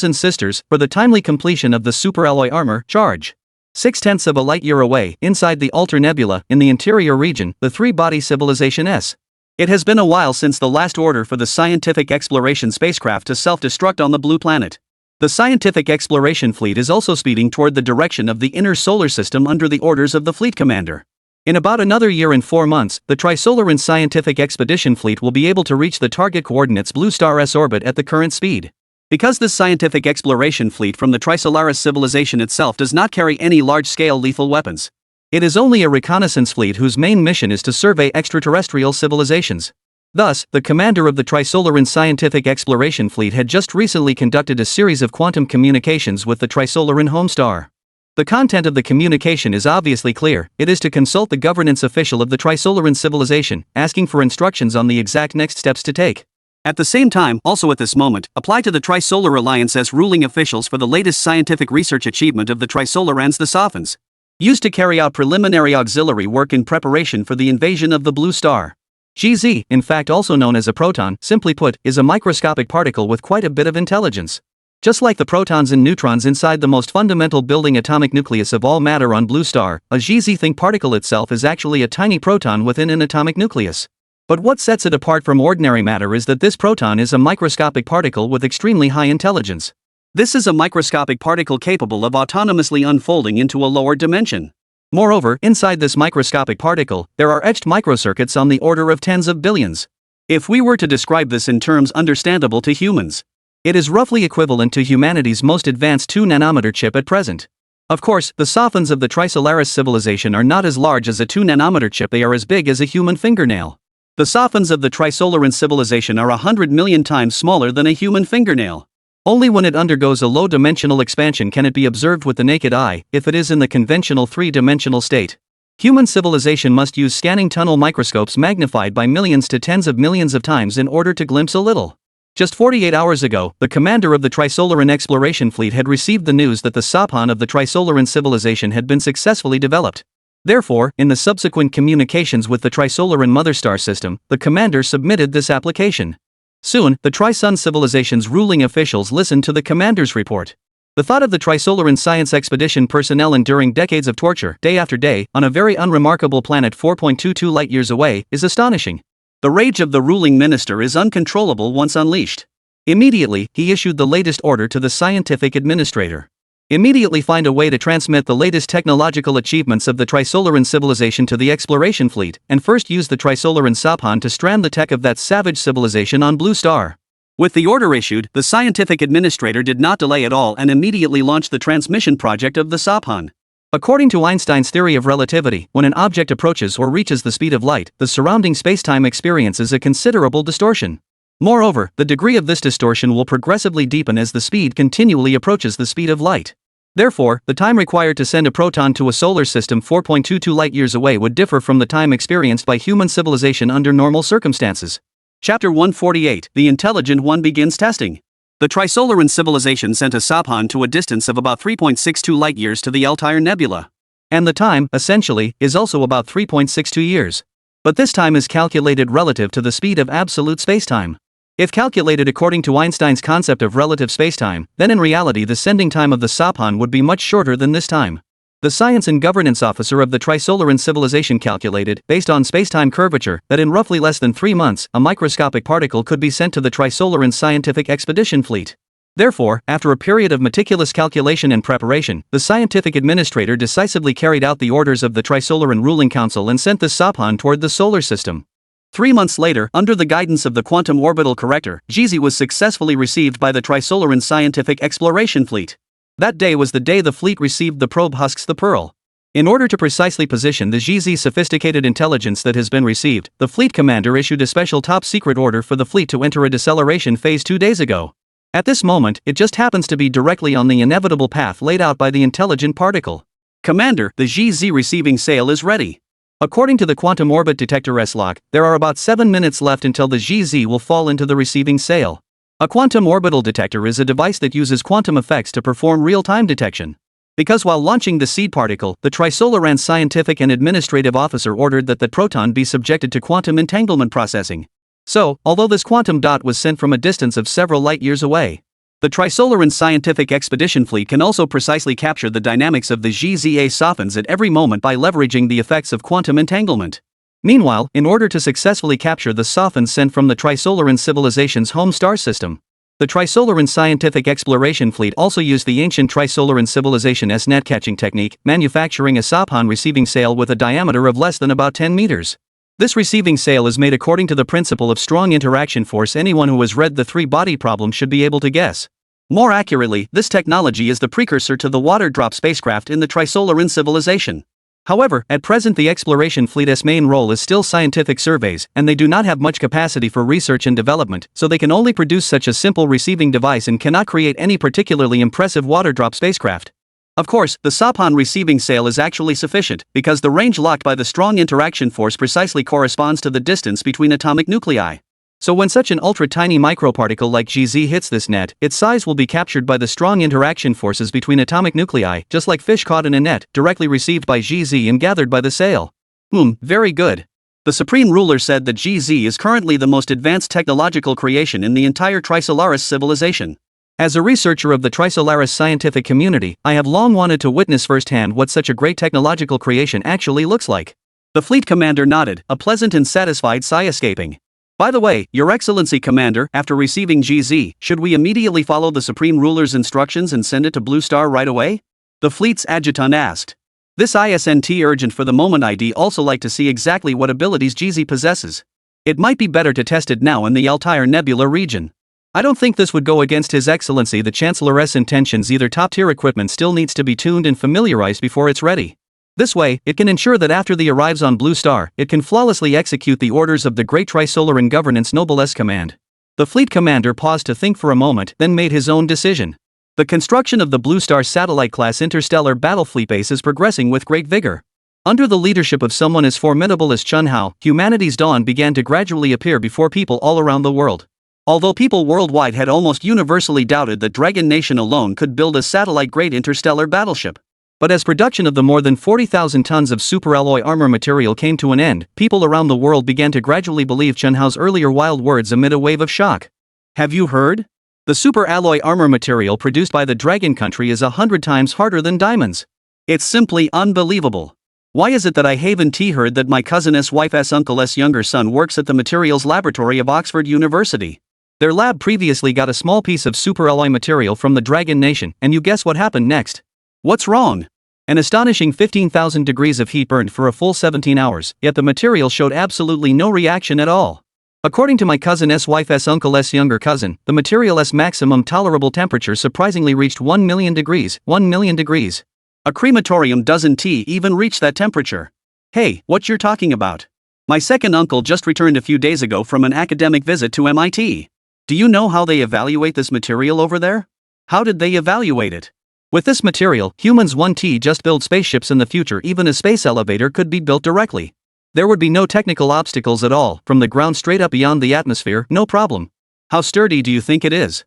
A: and sisters, for the timely completion of the superalloy armor, charge. 6/10 of a light-year away, inside the Alter Nebula, in the interior region, the three-body civilization S. It has been a while since the last order for the scientific exploration spacecraft to self-destruct on the blue planet. The scientific exploration fleet is also speeding toward the direction of the inner solar system under the orders of the fleet commander. In about another year and 4 months, the Trisolaran Scientific Expedition Fleet will be able to reach the target coordinates Blue Star's orbit at the current speed. Because this scientific exploration fleet from the Trisolaris civilization itself does not carry any large-scale lethal weapons. It is only a reconnaissance fleet whose main mission is to survey extraterrestrial civilizations. Thus, the commander of the Trisolaran Scientific Exploration Fleet had just recently conducted a series of quantum communications with the Trisolaran home star. The content of the communication is obviously clear. It is to consult the governance official of the Trisolaran civilization, asking for instructions on the exact next steps to take. At the same time, also at this moment, apply to the Trisolar Alliance as ruling officials for the latest scientific research achievement of the Trisolarans, the Sophons, used to carry out preliminary auxiliary work in preparation for the invasion of the Blue Star. GZ, in fact also known as a proton, simply put, is a microscopic particle with quite a bit of intelligence. Just like the protons and neutrons inside the most fundamental building atomic nucleus of all matter on Blue Star, a GZ-think particle itself is actually a tiny proton within an atomic nucleus. But what sets it apart from ordinary matter is that this proton is a microscopic particle with extremely high intelligence. This is a microscopic particle capable of autonomously unfolding into a lower dimension. Moreover, inside this microscopic particle, there are etched microcircuits on the order of tens of billions. If we were to describe this in terms understandable to humans, it is roughly equivalent to humanity's most advanced 2-nanometer chip at present. Of course, the sophons of the Trisolaris civilization are not as large as a 2-nanometer chip, they are as big as a human fingernail. The sophons of the Trisolaran civilization are 100 million times smaller than a human fingernail. Only when it undergoes a low-dimensional expansion can it be observed with the naked eye, if it is in the conventional 3-dimensional state. Human civilization must use scanning tunnel microscopes magnified by millions to tens of millions of times in order to glimpse a little. Just 48 hours ago, the commander of the Trisolaran exploration fleet had received the news that the sophon of the Trisolaran civilization had been successfully developed. Therefore, in the subsequent communications with the Trisolaran mother star system, the commander submitted this application. Soon, the Tri-Sun civilization's ruling officials listened to the commander's report. The thought of the Trisolaran science expedition personnel enduring decades of torture, day after day, on a very unremarkable planet 4.22 light-years away, is astonishing. The rage of the ruling minister is uncontrollable once unleashed. Immediately, he issued the latest order to the scientific administrator. Immediately find a way to transmit the latest technological achievements of the Trisolaran civilization to the exploration fleet, and first use the Trisolaran sophon to strand the tech of that savage civilization on Blue Star. With the order issued, the scientific administrator did not delay at all and immediately launched the transmission project of the sophon. According to Einstein's theory of relativity, when an object approaches or reaches the speed of light, the surrounding spacetime experiences a considerable distortion. Moreover, the degree of this distortion will progressively deepen as the speed continually approaches the speed of light. Therefore, the time required to send a proton to a solar system 4.22 light-years away would differ from the time experienced by human civilization under normal circumstances. Chapter 148, The Intelligent One begins testing. The Trisolaran civilization sent a sophon to a distance of about 3.62 light-years to the Altair Nebula. And the time, essentially, is also about 3.62 years. But this time is calculated relative to the speed of absolute spacetime. If calculated according to Einstein's concept of relative spacetime, then in reality the sending time of the sophon would be much shorter than this time. The science and governance officer of the Trisolaran civilization calculated, based on spacetime curvature, that in roughly less than 3 months, a microscopic particle could be sent to the Trisolaran scientific expedition fleet. Therefore, after a period of meticulous calculation and preparation, the scientific administrator decisively carried out the orders of the Trisolaran ruling council and sent the sophon toward the solar system. 3 months later, under the guidance of the quantum orbital corrector, GZ was successfully received by the Trisolaran scientific exploration fleet. That day was the day the fleet received the probe Husks the Pearl. In order to precisely position the GZ sophisticated intelligence that has been received, the fleet commander issued a special top-secret order for the fleet to enter a deceleration phase 2 days ago. At this moment, it just happens to be directly on the inevitable path laid out by the intelligent particle. Commander, the GZ receiving sail is ready. According to the quantum orbit detector S-Log, there are about 7 minutes left until the GZ will fall into the receiving sail. A quantum orbital detector is a device that uses quantum effects to perform real-time detection. Because while launching the seed particle, the Trisolaran scientific and administrative officer ordered that the proton be subjected to quantum entanglement processing. So, although this quantum dot was sent from a distance of several light-years away, the Trisolaran scientific expedition fleet can also precisely capture the dynamics of the GZA sophons at every moment by leveraging the effects of quantum entanglement. Meanwhile, in order to successfully capture the sophons sent from the Trisolaran civilization's home star system, the Trisolaran scientific exploration fleet also used the ancient Trisolaran civilization's net catching technique, manufacturing a sophon receiving sail with a diameter of less than about 10 meters. This receiving sail is made according to the principle of strong interaction force. Anyone who has read the three-body problem should be able to guess. More accurately, this technology is the precursor to the water drop spacecraft in the Trisolaran civilization. However, at present the exploration fleet's main role is still scientific surveys, and they do not have much capacity for research and development, so they can only produce such a simple receiving device and cannot create any particularly impressive water drop spacecraft. Of course, the sophon receiving sail is actually sufficient, because the range locked by the strong interaction force precisely corresponds to the distance between atomic nuclei. So when such an ultra-tiny microparticle like GZ hits this net, its size will be captured by the strong interaction forces between atomic nuclei, just like fish caught in a net, directly received by GZ and gathered by the sail. Very good. The Supreme Ruler said that GZ is currently the most advanced technological creation in the entire Trisolaris civilization. As a researcher of the Trisolaris scientific community, I have long wanted to witness firsthand what such a great technological creation actually looks like. The fleet commander nodded, a pleasant and satisfied sigh escaping. By the way, Your Excellency Commander, after receiving GZ, should we immediately follow the Supreme Ruler's instructions and send it to Blue Star right away? The fleet's adjutant asked. This isn't urgent for the moment. I'd also like to see exactly what abilities GZ possesses. It might be better to test it now in the Altair Nebula region. I don't think this would go against His Excellency the Chancellor's intentions. Either top-tier equipment still needs to be tuned and familiarized before it's ready. This way, it can ensure that after the arrives on Blue Star, it can flawlessly execute the orders of the Great Trisolaran Governance Noblesse Command. The fleet commander paused to think for a moment, then made his own decision. The construction of the Blue Star satellite-class interstellar battlefleet base is progressing with great vigor. Under the leadership of someone as formidable as Chun Hao, humanity's dawn began to gradually appear before people all around the world. Although people worldwide had almost universally doubted that Dragon Nation alone could build a satellite-grade interstellar battleship. But as production of the more than 40,000 tons of superalloy armor material came to an end, people around the world began to gradually believe Chun Hao's earlier wild words amid a wave of shock. Have you heard? The superalloy armor material produced by the Dragon Country is 100 times harder than diamonds. It's simply unbelievable. Why is it that I haven't heard that my cousin's wife's uncle's younger son works at the materials laboratory of Oxford University? Their lab previously got a small piece of superalloy material from the Dragon Nation, and you guess what happened next? What's wrong? An astonishing 15,000 degrees of heat burned for a full 17 hours, yet the material showed absolutely no reaction at all. According to my cousin's wife's uncle's younger cousin, the material's maximum tolerable temperature surprisingly reached 1 million degrees. 1 million degrees. A crematorium doesn't even reach that temperature. Hey, what you're talking about? My second uncle just returned a few days ago from an academic visit to MIT. Do you know how they evaluate this material over there? How did they evaluate it? With this material, humans won't just build spaceships in the future. Even a space elevator could be built directly. There would be no technical obstacles at all, from the ground straight up beyond the atmosphere, no problem. How sturdy do you think it is?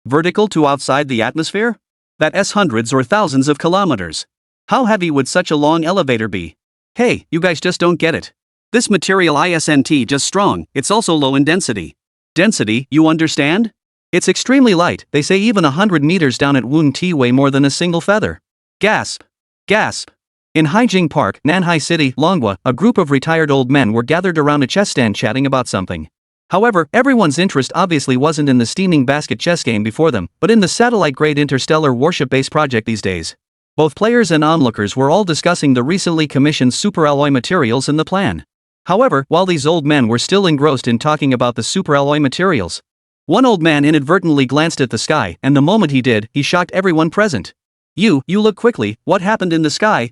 A: Vertical to outside the atmosphere? That's hundreds or thousands of kilometers. How heavy would such a long elevator be? Hey, you guys just don't get it. This material isn't just strong, it's also low in density. Density, you understand? It's extremely light. They say even 100 meters down it wouldn't weigh more than a single feather. Gasp. Gasp. In Haijing Park, Nanhai City, Longwa, a group of retired old men were gathered around a chess stand chatting about something. However, everyone's interest obviously wasn't in the steaming basket chess game before them, but in the satellite-grade interstellar warship base project these days. Both players and onlookers were all discussing the recently commissioned superalloy materials in the plan. However, while these old men were still engrossed in talking about the superalloy materials, one old man inadvertently glanced at the sky, and the moment he did, he shocked everyone present. You look quickly, what happened in the sky?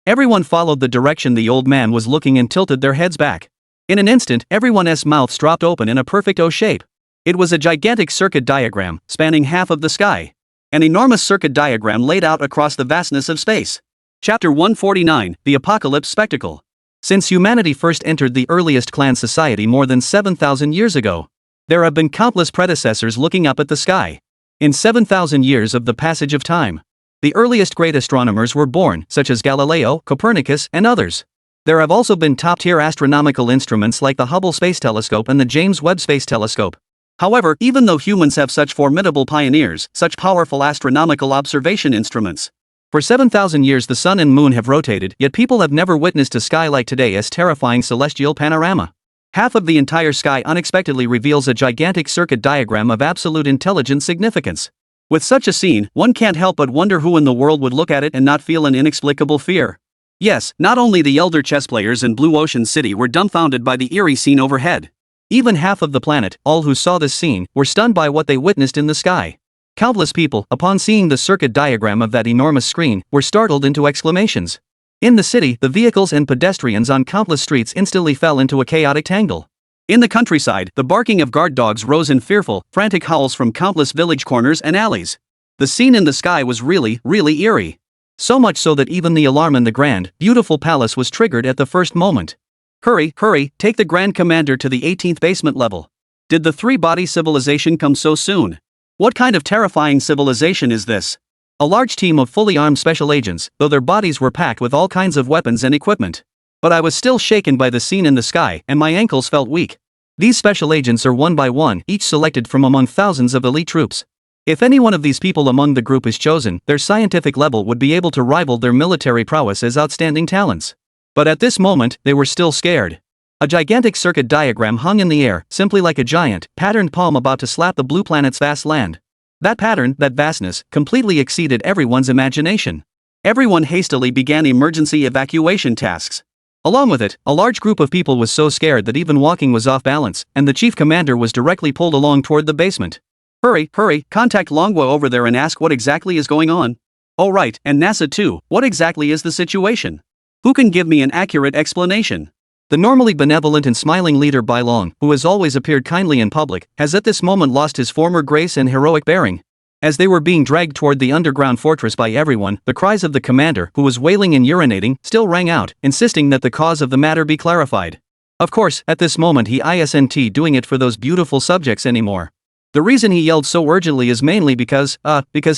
A: Everyone followed the direction the old man was looking and tilted their heads back. In an instant, everyone's mouths dropped open in a perfect O shape. It was a gigantic circuit diagram, spanning half of the sky. An enormous circuit diagram laid out across the vastness of space. Chapter 149, The Apocalypse Spectacle. Since humanity first entered the earliest clan society more than 7,000 years ago, there have been countless predecessors looking up at the sky. In 7,000 years of the passage of time, the earliest great astronomers were born, such as Galileo, Copernicus, and others. There have also been top-tier astronomical instruments like the Hubble Space Telescope and the James Webb Space Telescope. However, even though humans have such formidable pioneers, such powerful astronomical observation instruments, for 7,000 years the sun and moon have rotated, yet people have never witnessed a sky like today's terrifying celestial panorama. Half of the entire sky unexpectedly reveals a gigantic circuit diagram of absolute intelligent significance. With such a scene, one can't help but wonder who in the world would look at it and not feel an inexplicable fear. Yes, not only the elder chess players in Blue Ocean City were dumbfounded by the eerie scene overhead. Even half of the planet, all who saw this scene, were stunned by what they witnessed in the sky. Countless people, upon seeing the circuit diagram of that enormous screen, were startled into exclamations. In the city, the vehicles and pedestrians on countless streets instantly fell into a chaotic tangle. In the countryside, the barking of guard dogs rose in fearful, frantic howls from countless village corners and alleys. The scene in the sky was really eerie. So much so that even the alarm in the grand, beautiful palace was triggered at the first moment. Hurry, take the Grand Commander to the 18th basement level. Did the three-body civilization come so soon? What kind of terrifying civilization is this? A large team of fully armed special agents, though their bodies were packed with all kinds of weapons and equipment. But I was still shaken by the scene in the sky, and my ankles felt weak. These special agents are one by one, each selected from among thousands of elite troops. If any one of these people among the group is chosen, their scientific level would be able to rival their military prowess as outstanding talents. But at this moment, they were still scared. A gigantic circuit diagram hung in the air, simply like a giant, patterned palm about to slap the blue planet's vast land. That pattern, that vastness, completely exceeded everyone's imagination. Everyone hastily began emergency evacuation tasks. Along with it, a large group of people was so scared that even walking was off balance, and the chief commander was directly pulled along toward the basement.
B: Hurry, hurry, contact Longwa over there and ask what exactly is going on. Oh right, and NASA too, what exactly is the situation? Who can give me an accurate explanation?
A: The normally benevolent and smiling leader Bai Long, who has always appeared kindly in public, has at this moment lost his former grace and heroic bearing. As they were being dragged toward the underground fortress by everyone, the cries of the commander, who was wailing and urinating, still rang out, insisting that the cause of the matter be clarified. Of course, at this moment he isn't doing it for those beautiful subjects anymore. The reason he yelled so urgently is mainly because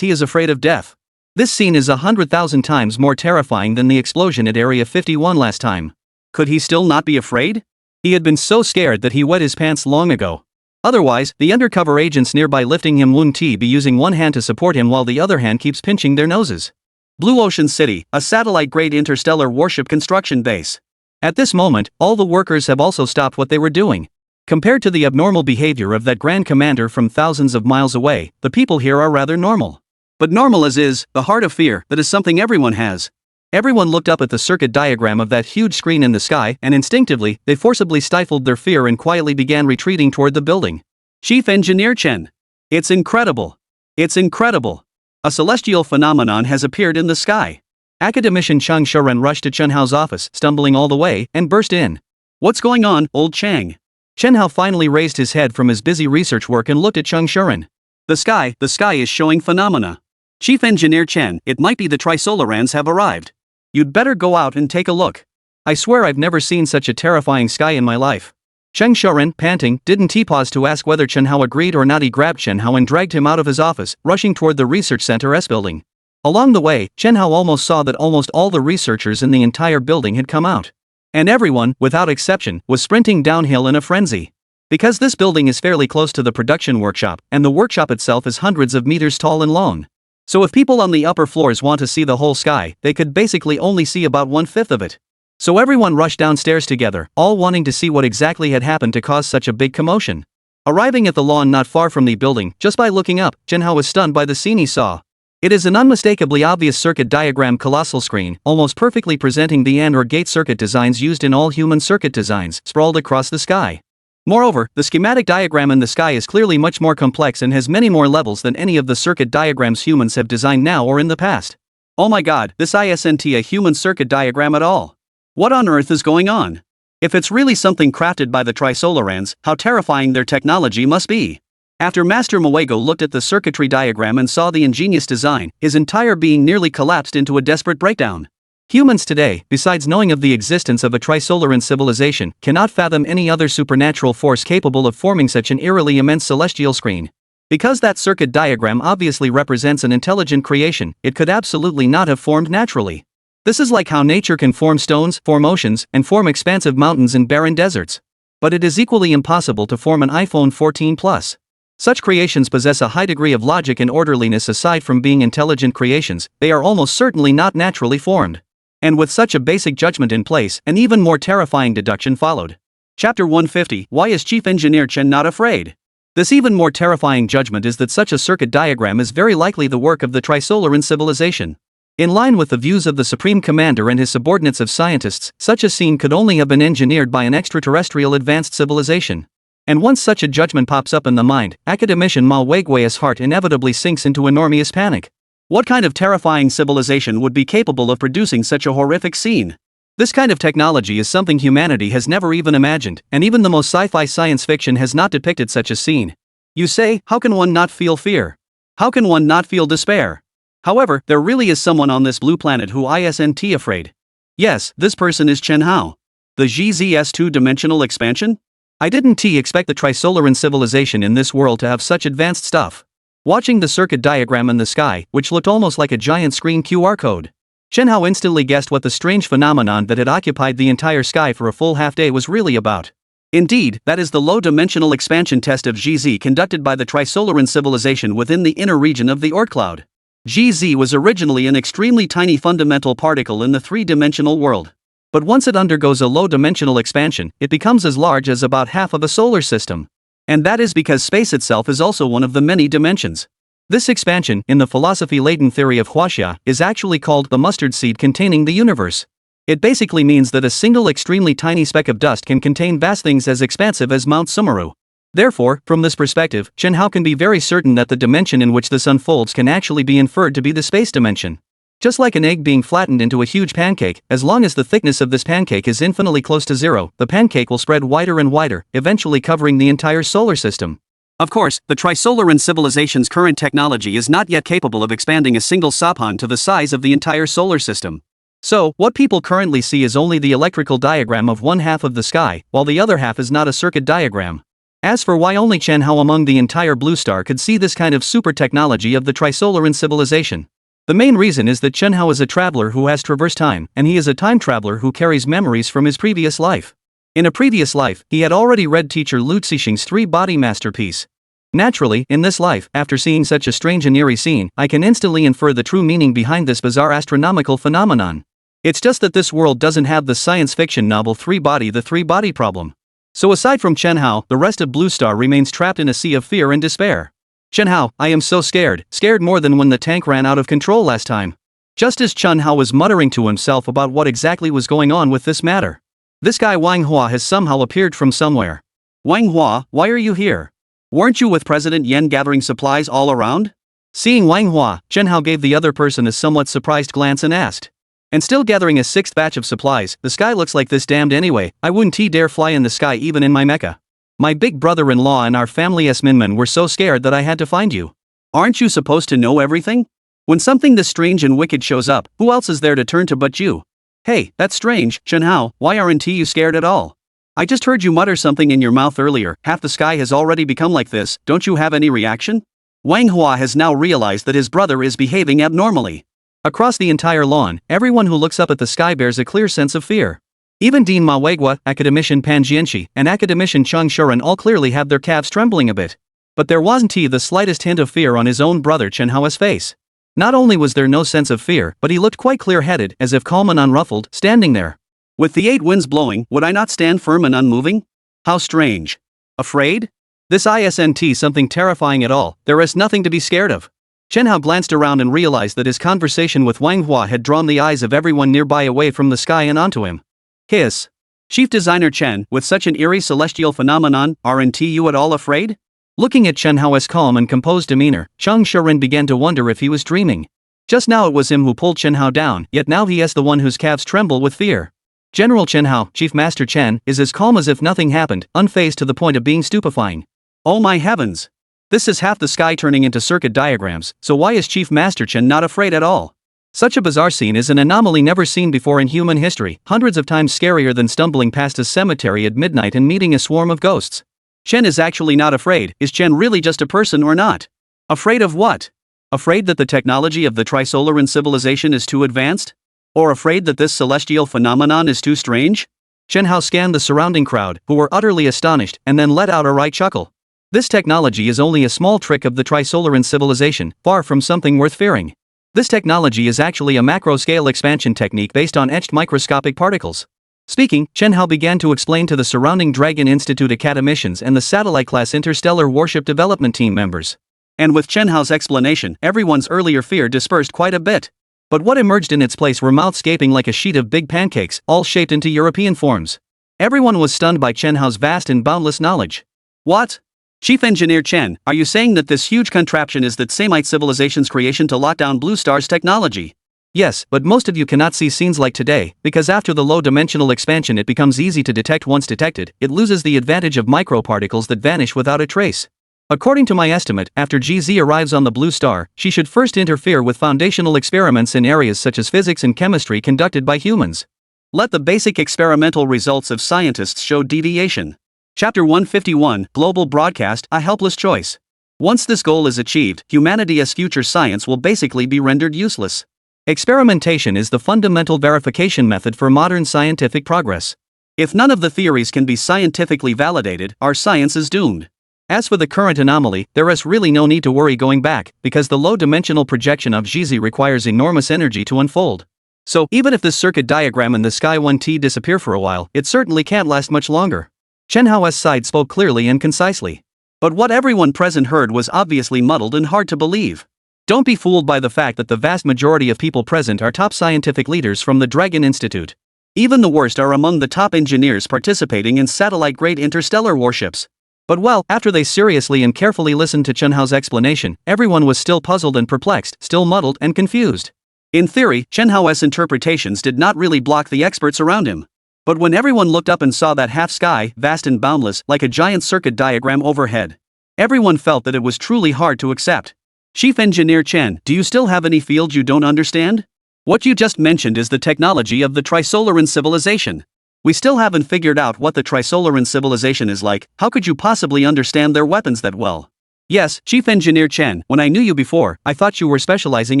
A: he is afraid of death. This scene is 100,000 times more terrifying than the explosion at Area 51 last time.
B: Could he still not be afraid?
A: He had been so scared that he wet his pants long ago. Otherwise, the undercover agents nearby lifting him wouldn't be using one hand to support him while the other hand keeps pinching their noses.
B: Blue Ocean City, a satellite-grade interstellar warship construction base.
A: At this moment, all the workers have also stopped what they were doing. Compared to the abnormal behavior of that Grand Commander from thousands of miles away, the people here are rather normal.
B: But normal as is, the heart of fear, that is something everyone has.
A: Everyone looked up at the circuit diagram of that huge screen in the sky, and instinctively, they forcibly stifled their fear and quietly began retreating toward the building.
B: Chief Engineer Chen. It's incredible. It's incredible. A celestial phenomenon has appeared in the sky.
A: Academician Chang Shuren rushed to Chen Hao's office, stumbling all the way, and burst in.
B: What's going on, old Chang?
A: Chen Hao finally raised his head from his busy research work and looked at Chang Shuren.
B: The sky is showing phenomena. Chief Engineer Chen, it might be the Trisolarans have arrived. You'd better go out and take a look.
A: I swear I've never seen such a terrifying sky in my life. Chang Shuren, panting, didn't pause to ask whether Chen Hao agreed or not. He grabbed Chen Hao and dragged him out of his office, rushing toward the research center's building. Along the way, Chen Hao almost saw that almost all the researchers in the entire building had come out. And everyone, without exception, was sprinting downhill in a frenzy. Because this building is fairly close to the production workshop, and the workshop itself is hundreds of meters tall and long. So if people on the upper floors want to see the whole sky, they could basically only see about 1/5 of it. So everyone rushed downstairs together, all wanting to see what exactly had happened to cause such a big commotion. Arriving at the lawn not far from the building, just by looking up, Chen Hao was stunned by the scene he saw. It is an unmistakably obvious circuit diagram colossal screen, almost perfectly presenting the AND or gate circuit designs used in all human circuit designs, sprawled across the sky. Moreover, the schematic diagram in the sky is clearly much more complex and has many more levels than any of the circuit diagrams humans have designed now or in the past.
B: Oh my god, this isn't a human circuit diagram at all. What on earth is going on? If it's really something crafted by the Trisolarans, how terrifying their technology must be. After Master Moego looked at the circuitry diagram and saw the ingenious design, his entire being nearly collapsed into a desperate breakdown. Humans today, besides knowing of the existence of a Trisolaran civilization, cannot fathom any other supernatural force capable of forming such an eerily immense celestial screen. Because that circuit diagram obviously represents an intelligent creation, it could absolutely not have formed naturally. This is like how nature can form stones, form oceans, and form expansive mountains in barren deserts. But it is equally impossible to form an iPhone 14 Plus. Such creations possess a high degree of logic and orderliness. Aside from being intelligent creations, they are almost certainly not naturally formed. And with such a basic judgment in place, an even more terrifying deduction followed. Chapter 150, Why is Chief Engineer Chen not afraid? This even more terrifying judgment is that such a circuit diagram is very likely the work of the Trisolaran civilization. In line with the views of the Supreme Commander and his subordinates of scientists, such a scene could only have been engineered by an extraterrestrial advanced civilization. And once such a judgment pops up in the mind, academician Ma Weigui's heart inevitably sinks into enormous panic. What kind of terrifying civilization would be capable of producing such a horrific scene? This kind of technology is something humanity has never even imagined, and even the most sci-fi science fiction has not depicted such a scene. You say, how can one not feel fear? How can one not feel despair? However, there really is someone on this blue planet who isn't afraid. Yes, this person is Chen Hao. The GZS two-dimensional expansion? I didn't expect the Trisolaran civilization in this world to have such advanced stuff. Watching the circuit diagram in the sky, which looked almost like a giant screen QR code, Chen Hao instantly guessed what the strange phenomenon that had occupied the entire sky for a full half-day was really about. Indeed, that is the low-dimensional expansion test of GZ conducted by the Trisolaran civilization within the inner region of the Oort cloud. GZ was originally an extremely tiny fundamental particle in the three-dimensional world. But once it undergoes a low-dimensional expansion, it becomes as large as about half of a solar system. And that is because space itself is also one of the many dimensions. This expansion, in the philosophy-laden theory of Huaxia, is actually called the mustard seed containing the universe.
A: It basically means that a single extremely tiny speck of dust can contain vast things as expansive as Mount Sumeru. Therefore, from this perspective, Chen Hao can be very certain that the dimension in which this unfolds can actually be inferred to be the space dimension. Just like an egg being flattened into a huge pancake, as long as the thickness of this pancake is infinitely close to zero, the pancake will spread wider and wider, eventually covering the entire solar system.
B: Of course, the Trisolaran civilization's current technology is not yet capable of expanding a single saphan to the size of the entire solar system.
A: So, what people currently see is only the electrical diagram of one half of the sky, while the other half is not a circuit diagram. As for why only Chen Hao among the entire blue star could see this kind of super technology of the Trisolaran civilization. The main reason is that Chen Hao is a traveler who has traversed time, and he is a time traveler who carries memories from his previous life. In a previous life, he had already read teacher Lu Cixing's three-body masterpiece. Naturally, in this life, after seeing such a strange and eerie scene, I can instantly infer the true meaning behind this bizarre astronomical phenomenon. It's just that this world doesn't have the science fiction novel the three-body problem. So aside from Chen Hao, the rest of Blue Star remains trapped in a sea of fear and despair. Chen Hao, I am so scared more than when the tank ran out of control last time. Just as Chen Hao was muttering to himself about what exactly was going on with this matter. This guy Manhwa has somehow appeared from somewhere.
B: Manhwa, why are you here? Weren't you with President Yen gathering supplies all around?
A: Seeing Manhwa, Chen Hao gave the other person a somewhat surprised glance and asked. And still gathering a sixth batch of supplies, the sky looks like this damned anyway, I wouldn't dare fly in the sky even in my mecha. My big brother-in-law and our family's Minmen were so scared that I had to find you.
B: Aren't you supposed to know everything? When something this strange and wicked shows up, who else is there to turn to but you? Hey, that's strange, Chen Hao, why aren't you scared at all? I just heard you mutter something in your mouth earlier, half the sky has already become like this, don't you have any reaction? Wang Hua has now realized that his brother is behaving abnormally.
A: Across the entire lawn, everyone who looks up at the sky bears a clear sense of fear. Even Dean Mawegwa, Academician Pan Jianxi, and Academician Cheng Shuren all clearly have their calves trembling a bit. But there wasn't the slightest hint of fear on his own brother Chen Hao's face. Not only was there no sense of fear, but he looked quite clear-headed, as if calm and unruffled, standing there.
B: With the 8 winds blowing, would I not stand firm and unmoving? How strange. Afraid?
A: This isn't something terrifying at all, there is nothing to be scared of. Chen Hao glanced around and realized that his conversation with Wang Hua had drawn the eyes of everyone nearby away from the sky and onto him.
B: Hiss. Chief Designer Chen, with such an eerie celestial phenomenon, aren't you at all afraid?
A: Looking at Chen Hao's calm and composed demeanor, Cheng Shuren began to wonder if he was dreaming. Just now it was him who pulled Chen Hao down, yet now he is the one whose calves tremble with fear. General Chen Hao, Chief Master Chen, is as calm as if nothing happened, unfazed to the point of being stupefying.
B: Oh my heavens! This is half the sky turning into circuit diagrams, so why is Chief Master Chen not afraid at all?
A: Such a bizarre scene is an anomaly never seen before in human history, hundreds of times scarier than stumbling past a cemetery at midnight and meeting a swarm of ghosts.
B: Chen is actually not afraid, is Chen really just a person or not? Afraid of what? Afraid that the technology of the Trisolaran civilization is too advanced? Or afraid that this celestial phenomenon is too strange?
A: Chen Hao scanned the surrounding crowd, who were utterly astonished, and then let out a right chuckle. This technology is only a small trick of the Trisolaran civilization, far from something worth fearing. This technology is actually a macro-scale expansion technique based on etched microscopic particles. Speaking, Chen Hao began to explain to the surrounding Dragon Institute academicians and the satellite-class interstellar warship development team members.
B: And with Chen Hao's explanation, everyone's earlier fear dispersed quite a bit.
A: But what emerged in its place were mouths gaping like a sheet of big pancakes, all shaped into European forms. Everyone was stunned by Chen Hao's vast and boundless knowledge.
B: What? Chief Engineer Chen, are you saying that this huge contraption is that Semite civilization's creation to lock down Blue Star's technology?
A: Yes, but most of you cannot see scenes like today, because after the low-dimensional expansion it becomes easy to detect. Once detected, it loses the advantage of microparticles that vanish without a trace. According to my estimate, after GZ arrives on the Blue Star, she should first interfere with foundational experiments in areas such as physics and chemistry conducted by humans.
B: Let the basic experimental results of scientists show deviation. Chapter 151, Global Broadcast, A Helpless Choice. Once this goal is achieved, humanity's future science will basically be rendered useless.
A: Experimentation is the fundamental verification method for modern scientific progress.
B: If none of the theories can be scientifically validated, our science is doomed.
A: As for the current anomaly, there is really no need to worry going back, because the low-dimensional projection of GZ requires enormous energy to unfold. So, even if this circuit diagram and the Sky 1T disappear for a while, it certainly can't last much longer. Chen Hao's side spoke clearly and concisely.
B: But what everyone present heard was obviously muddled and hard to believe.
A: Don't be fooled by the fact that the vast majority of people present are top scientific leaders from the Dragon Institute.
B: Even the worst are among the top engineers participating in satellite-grade interstellar warships. But well, after they seriously and carefully listened to Chen Hao's explanation, everyone was still puzzled and perplexed, still muddled and confused. In theory, Chen Hao's interpretations did not really block the experts around him. But when everyone looked up and saw that half sky, vast and boundless, like a giant circuit diagram overhead, everyone felt that it was truly hard to accept. Chief Engineer Chen, do you still have any fields you don't understand? What you just mentioned is the technology of the Trisolaran civilization. We still haven't figured out what the Trisolaran civilization is like. How could you possibly understand their weapons that well? Yes, Chief Engineer Chen, when I knew you before, I thought you were specializing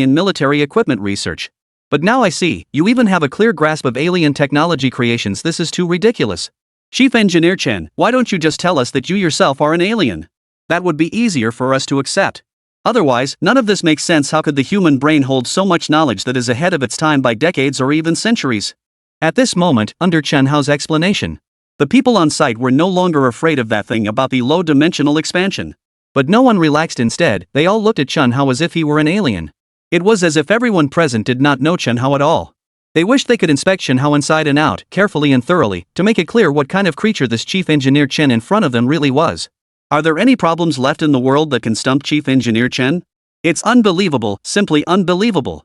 B: in military equipment research. But now I see, you even have a clear grasp of alien technology creations. This is too ridiculous. Chief Engineer Chen, why don't you just tell us that you yourself are an alien? That would be easier for us to accept. Otherwise, none of this makes sense. How could the human brain hold so much knowledge that is ahead of its time by decades or even centuries? At this moment, under Chen Hao's explanation, the people on site were no longer afraid of that thing about the low-dimensional expansion. But no one relaxed. Instead, they all looked at Chen Hao as if he were an alien. It was as if everyone present did not know Chen Hao at all. They wished they could inspect Chen Hao inside and out, carefully and thoroughly, to make it clear what kind of creature this Chief Engineer Chen in front of them really was. Are there any problems left in the world that can stump Chief Engineer Chen? It's unbelievable, simply unbelievable.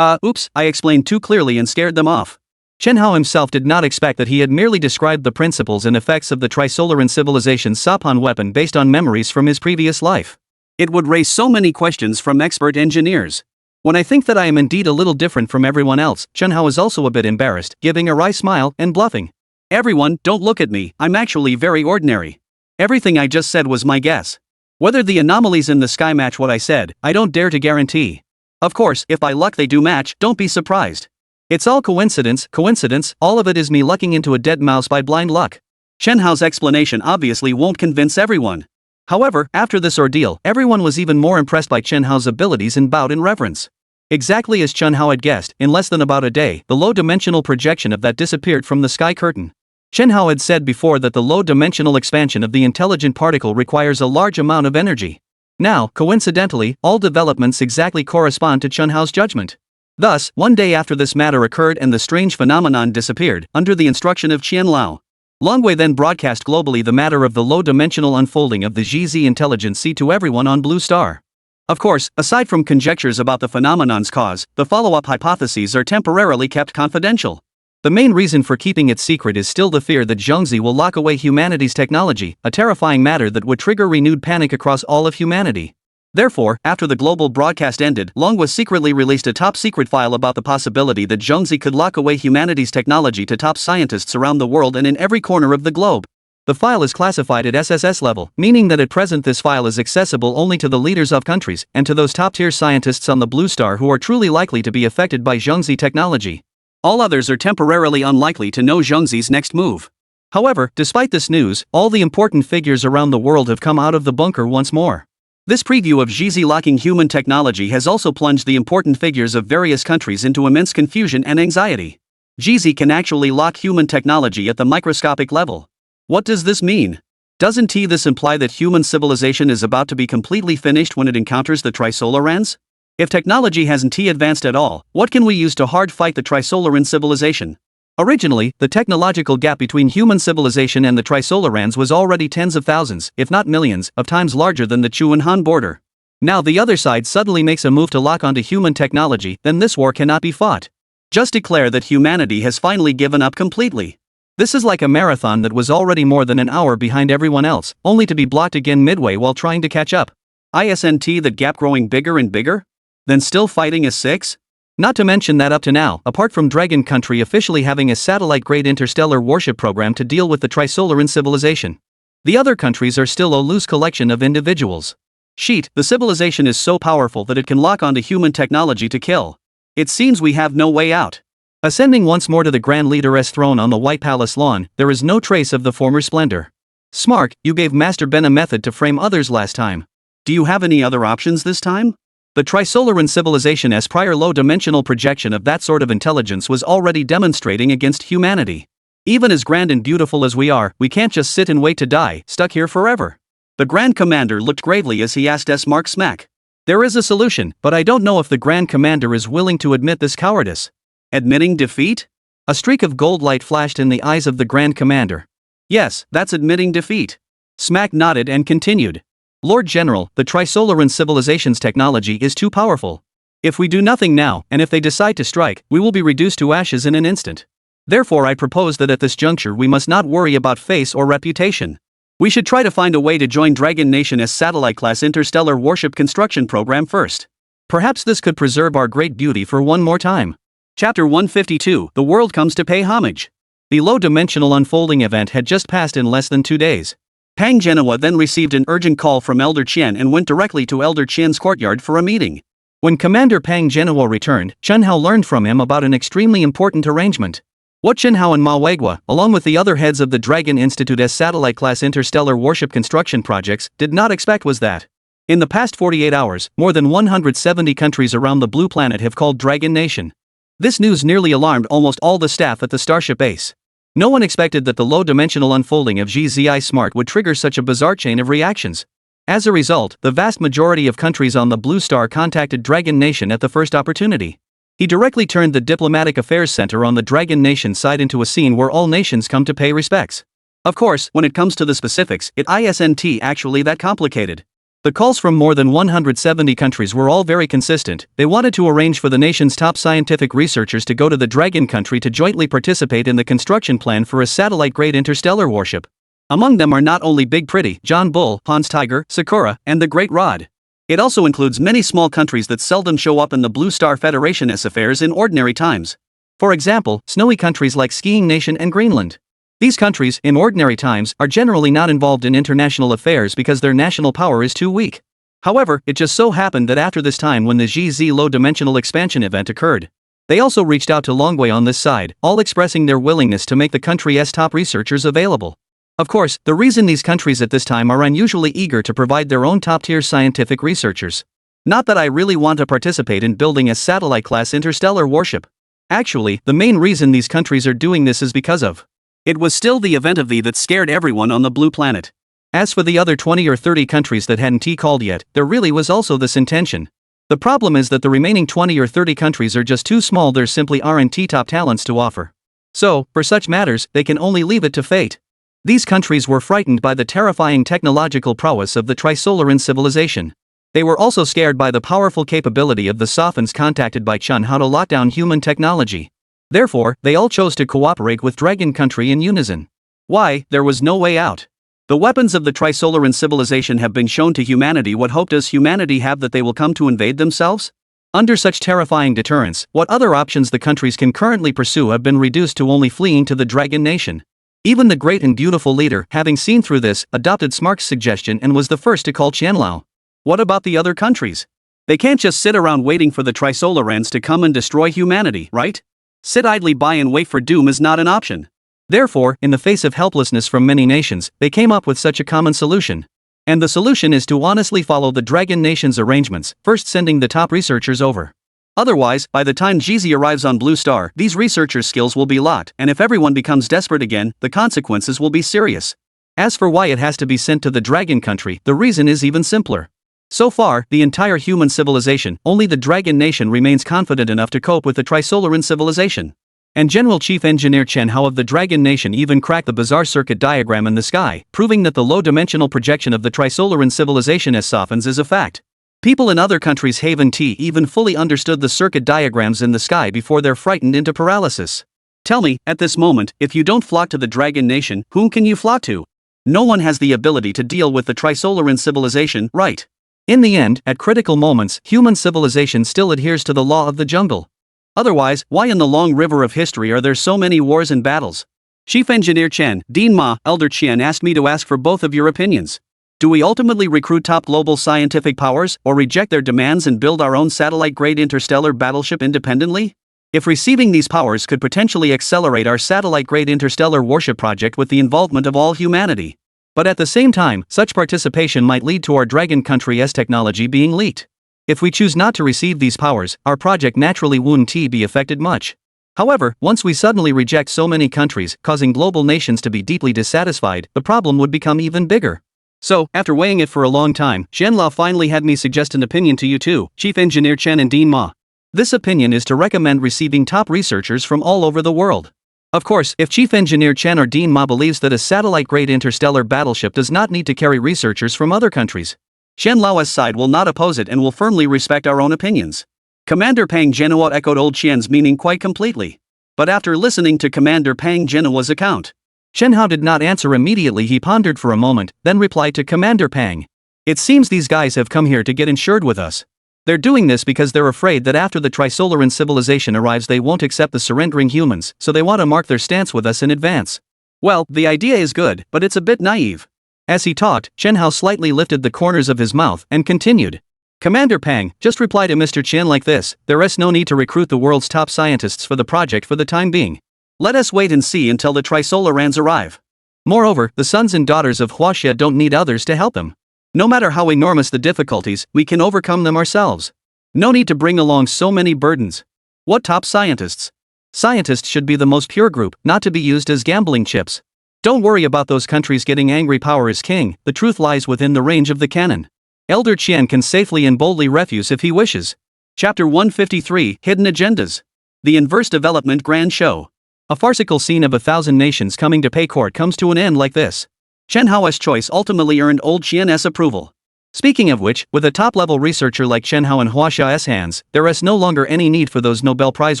B: Oops, I explained too clearly and scared them off. Chen Hao himself did not expect that he had merely described the principles and effects of the Trisolaran civilization's Sapan weapon based on memories from his previous life. It would raise so many questions from expert engineers. When I think that I am indeed a little different from everyone else, Chen Hao is also a bit embarrassed, giving a wry smile and bluffing. Everyone, don't look at me, I'm actually very ordinary. Everything I just said was my guess. Whether the anomalies in the sky match what I said, I don't dare to guarantee. Of course, if by luck they do match, don't be surprised. It's all coincidence, all of it is me lucking into a dead mouse by blind luck. Chen Hao's explanation obviously won't convince everyone. However, after this ordeal, everyone was even more impressed by Chen Hao's abilities and bowed in reverence. Exactly as Chen Hao had guessed, in less than about a day, the low-dimensional projection of that disappeared from the sky curtain. Chen Hao had said before that the low-dimensional expansion of the intelligent particle requires a large amount of energy. Now, coincidentally, all developments exactly correspond to Chen Hao's judgment. Thus, one day after this matter occurred and the strange phenomenon disappeared, under the instruction of Qian Lao, Longwei then broadcast globally the matter of the low-dimensional unfolding of the GZ intelligence to everyone on Blue Star. Of course, aside from conjectures about the phenomenon's cause, the follow-up hypotheses are temporarily kept confidential. The main reason for keeping it secret is still the fear that Zhengzi will lock away humanity's technology, a terrifying matter that would trigger renewed panic across all of humanity. Therefore, after the global broadcast ended, Longwa secretly released a top-secret file about the possibility that Zhengzi could lock away humanity's technology to top scientists around the world and in every corner of the globe. The file is classified at SSS level, meaning that at present this file is accessible only to the leaders of countries and to those top-tier scientists on the Blue Star who are truly likely to be affected by Zhengzi technology. All others are temporarily unlikely to know Zhengzi's next move. However, despite this news, all the important figures around the world have come out of the bunker once more. This preview of Zhengzi locking human technology has also plunged the important figures of various countries into immense confusion and anxiety. Zhengzi can actually lock human technology at the microscopic level. What does this mean? Doesn't this imply that human civilization is about to be completely finished when it encounters the Trisolarans? If technology hasn't advanced at all, what can we use to hard fight the Trisolaran civilization? Originally, the technological gap between human civilization and the Trisolarans was already tens of thousands, if not millions, of times larger than the Chuan-Han border. Now the other side suddenly makes a move to lock onto human technology, then this war cannot be fought. Just declare that humanity has finally given up completely. This is like a marathon that was already more than an hour behind everyone else, only to be blocked again midway while trying to catch up. Isn't that gap growing bigger and bigger? Then still fighting a 6? Not to mention that up to now, apart from Dragon Country officially having a satellite-grade interstellar warship program to deal with the Trisolaran civilization, the other countries are still a loose collection of individuals. The civilization is so powerful that it can lock onto human technology to kill. It seems we have no way out. Ascending once more to the Grand Leader's throne on the White Palace lawn, there is no trace of the former splendor. Smark, you gave Master Ben a method to frame others last time. Do you have any other options this time? The Trisolaran civilization's prior low-dimensional projection of that sort of intelligence was already demonstrating against humanity. Even as grand and beautiful as we are, we can't just sit and wait to die, stuck here forever. The Grand Commander looked gravely as he asked Mark Smack. There is a solution, but I don't know if the Grand Commander is willing to admit this cowardice. Admitting defeat?
A: A streak of gold light flashed in the eyes of the Grand Commander.
B: Yes, that's admitting defeat. Smack nodded and continued.
A: Lord General, the Trisolaran civilization's technology is too powerful. If we do nothing now, and if they decide to strike, we will be reduced to ashes in an instant. Therefore I propose that at this juncture we must not worry about face or reputation.
B: We should try to find a way to join Dragon Nation as satellite-class interstellar warship construction program first.
A: Perhaps this could preserve our great beauty for one more time.
B: Chapter 152, The World Comes to Pay Homage.
A: The low-dimensional unfolding event had just passed in less than 2 days.
B: Pang Genoa then received an urgent call from Elder Qian and went directly to Elder Qian's courtyard for a meeting.
A: When Commander Pang Genoa returned, Chen Hao learned from him about an extremely important arrangement. What Chen Hao and Ma Weigua, along with the other heads of the Dragon Institute's satellite-class interstellar warship construction projects, did not expect was that, in the past 48 hours, more than 170 countries around the Blue Planet have called Dragon Nation. This news nearly alarmed almost all the staff at the Starship base. No one expected that the low-dimensional unfolding of GZI Smart would trigger such a bizarre chain of reactions. As a result, the vast majority of countries on the Blue Star contacted Dragon Nation at the first opportunity. He directly turned the Diplomatic Affairs Center on the Dragon Nation side into a scene where all nations come to pay respects. Of course, when it comes to the specifics, it isn't actually that complicated. The calls from more than 170 countries were all very consistent. They wanted to arrange for the nation's top scientific researchers to go to the Dragon country to jointly participate in the construction plan for a satellite-grade interstellar warship. Among them are not only Big Pretty, John Bull, Hans Tiger, Sakura, and the Great Rod. It also includes many small countries that seldom show up in the Blue Star Federation's affairs in ordinary times. For example, snowy countries like Skiing Nation and Greenland. These countries, in ordinary times, are generally not involved in international affairs because their national power is too weak. However, it just so happened that after this time when the GZ low-dimensional expansion event occurred, they also reached out to Longwei on this side, all expressing their willingness to make the country's top researchers available. Of course, the reason these countries at this time are unusually eager to provide their own top-tier scientific researchers. Not that I really want to participate in building a satellite-class interstellar warship. Actually, the main reason these countries are doing this is because of.
B: It was still the event of that scared everyone on the Blue Planet.
A: As for the other 20 or 30 countries that hadn't called yet, there really was also this intention. The problem is that the remaining 20 or 30 countries are just too small, there simply aren't top talents to offer. So, for such matters, they can only leave it to fate. These countries were frightened by the terrifying technological prowess of the Trisolaran civilization. They were also scared by the powerful capability of the Sophons contacted by Chen Hao to lock down human technology. Therefore, they all chose to cooperate with Dragon Country in unison. Why? There was no way out. The weapons of the Trisolaran civilization have been shown to humanity. What hope does humanity have that they will come to invade themselves? Under such terrifying deterrence, what other options the countries can currently pursue have been reduced to only fleeing to the Dragon Nation. Even the great and beautiful leader, having seen through this, adopted Smark's suggestion and was the first to call Qianlao. What about the other countries? They can't just sit around waiting for the Trisolarans to come and destroy humanity, right? Sit idly by and wait for doom is not an option. Therefore, in the face of helplessness from many nations, they came up with such a common solution. And the solution is to honestly follow the Dragon Nation's arrangements, first sending the top researchers over. Otherwise, by the time GZ arrives on Blue Star, these researchers' skills will be locked, and if everyone becomes desperate again, the consequences will be serious. As for why it has to be sent to the Dragon Country, the reason is even simpler. So far, the entire human civilization, only the Dragon Nation remains confident enough to cope with the Trisolaran civilization. And General Chief Engineer Chen Hao of the Dragon Nation even cracked the bizarre circuit diagram in the sky, proving that the low-dimensional projection of the Trisolaran civilization as Sophons is a fact. People in other countries haven't even fully understood the circuit diagrams in the sky before they're frightened into paralysis. Tell me, at this moment, if you don't flock to the Dragon Nation, whom can you flock to? No one has the ability to deal with the Trisolaran civilization, right? In the end, at critical moments, human civilization still adheres to the law of the jungle. Otherwise, why in the long river of history are there so many wars and battles? Chief Engineer Chen, Dean Ma, Elder Qian asked me to ask for both of your opinions. Do we ultimately recruit top global scientific powers, or reject their demands and build our own satellite-grade interstellar battleship independently? If receiving these powers could potentially accelerate our satellite-grade interstellar warship project with the involvement of all humanity. But at the same time, such participation might lead to our Dragon Country's technology being leaked. If we choose not to receive these powers, our project naturally wouldn't be affected much. However, once we suddenly reject so many countries, causing global nations to be deeply dissatisfied, the problem would become even bigger. So, after weighing it for a long time, Qianlao finally had me suggest an opinion to you too, Chief Engineer Chen and Dean Ma. This opinion is to recommend receiving top researchers from all over the world. Of course, if Chief Engineer Chan or Dean Ma believes that a satellite-grade interstellar battleship does not need to carry researchers from other countries, Shen Lao's side will not oppose it and will firmly respect our own opinions. Commander Pang Jinhua echoed old Qian's meaning quite completely. But after listening to Commander Pang Jinhua's account, Shen Hao did not answer immediately. He pondered for a moment, then replied to Commander Pang. It seems these guys have come here to get insured with us. They're doing this because they're afraid that after the Trisolaran civilization arrives they won't accept the surrendering humans, so they want to mark their stance with us in advance. Well, the idea is good, but it's a bit naive. As he talked, Shen Hao slightly lifted the corners of his mouth and continued. Commander Pang, just reply to Mr. Qian like this: there is no need to recruit the world's top scientists for the project for the time being. Let us wait and see until the Trisolarans arrive. Moreover, the sons and daughters of Huaxia don't need others to help them. No matter how enormous the difficulties, we can overcome them ourselves. No need to bring along so many burdens. What top scientists? Scientists should be the most pure group, not to be used as gambling chips. Don't worry about those countries getting angry. Power is king, the truth lies within the range of the cannon. Elder Qian can safely and boldly refuse if he wishes. Chapter 153, Hidden Agendas. The Inverse Development Grand Show. A farcical scene of 1,000 nations coming to pay court comes to an end like this. Shen Hao's choice ultimately earned old Qian's approval. Speaking of which, with a top-level researcher like Shen Hao in Huaxia's hands, there is no longer any need for those Nobel Prize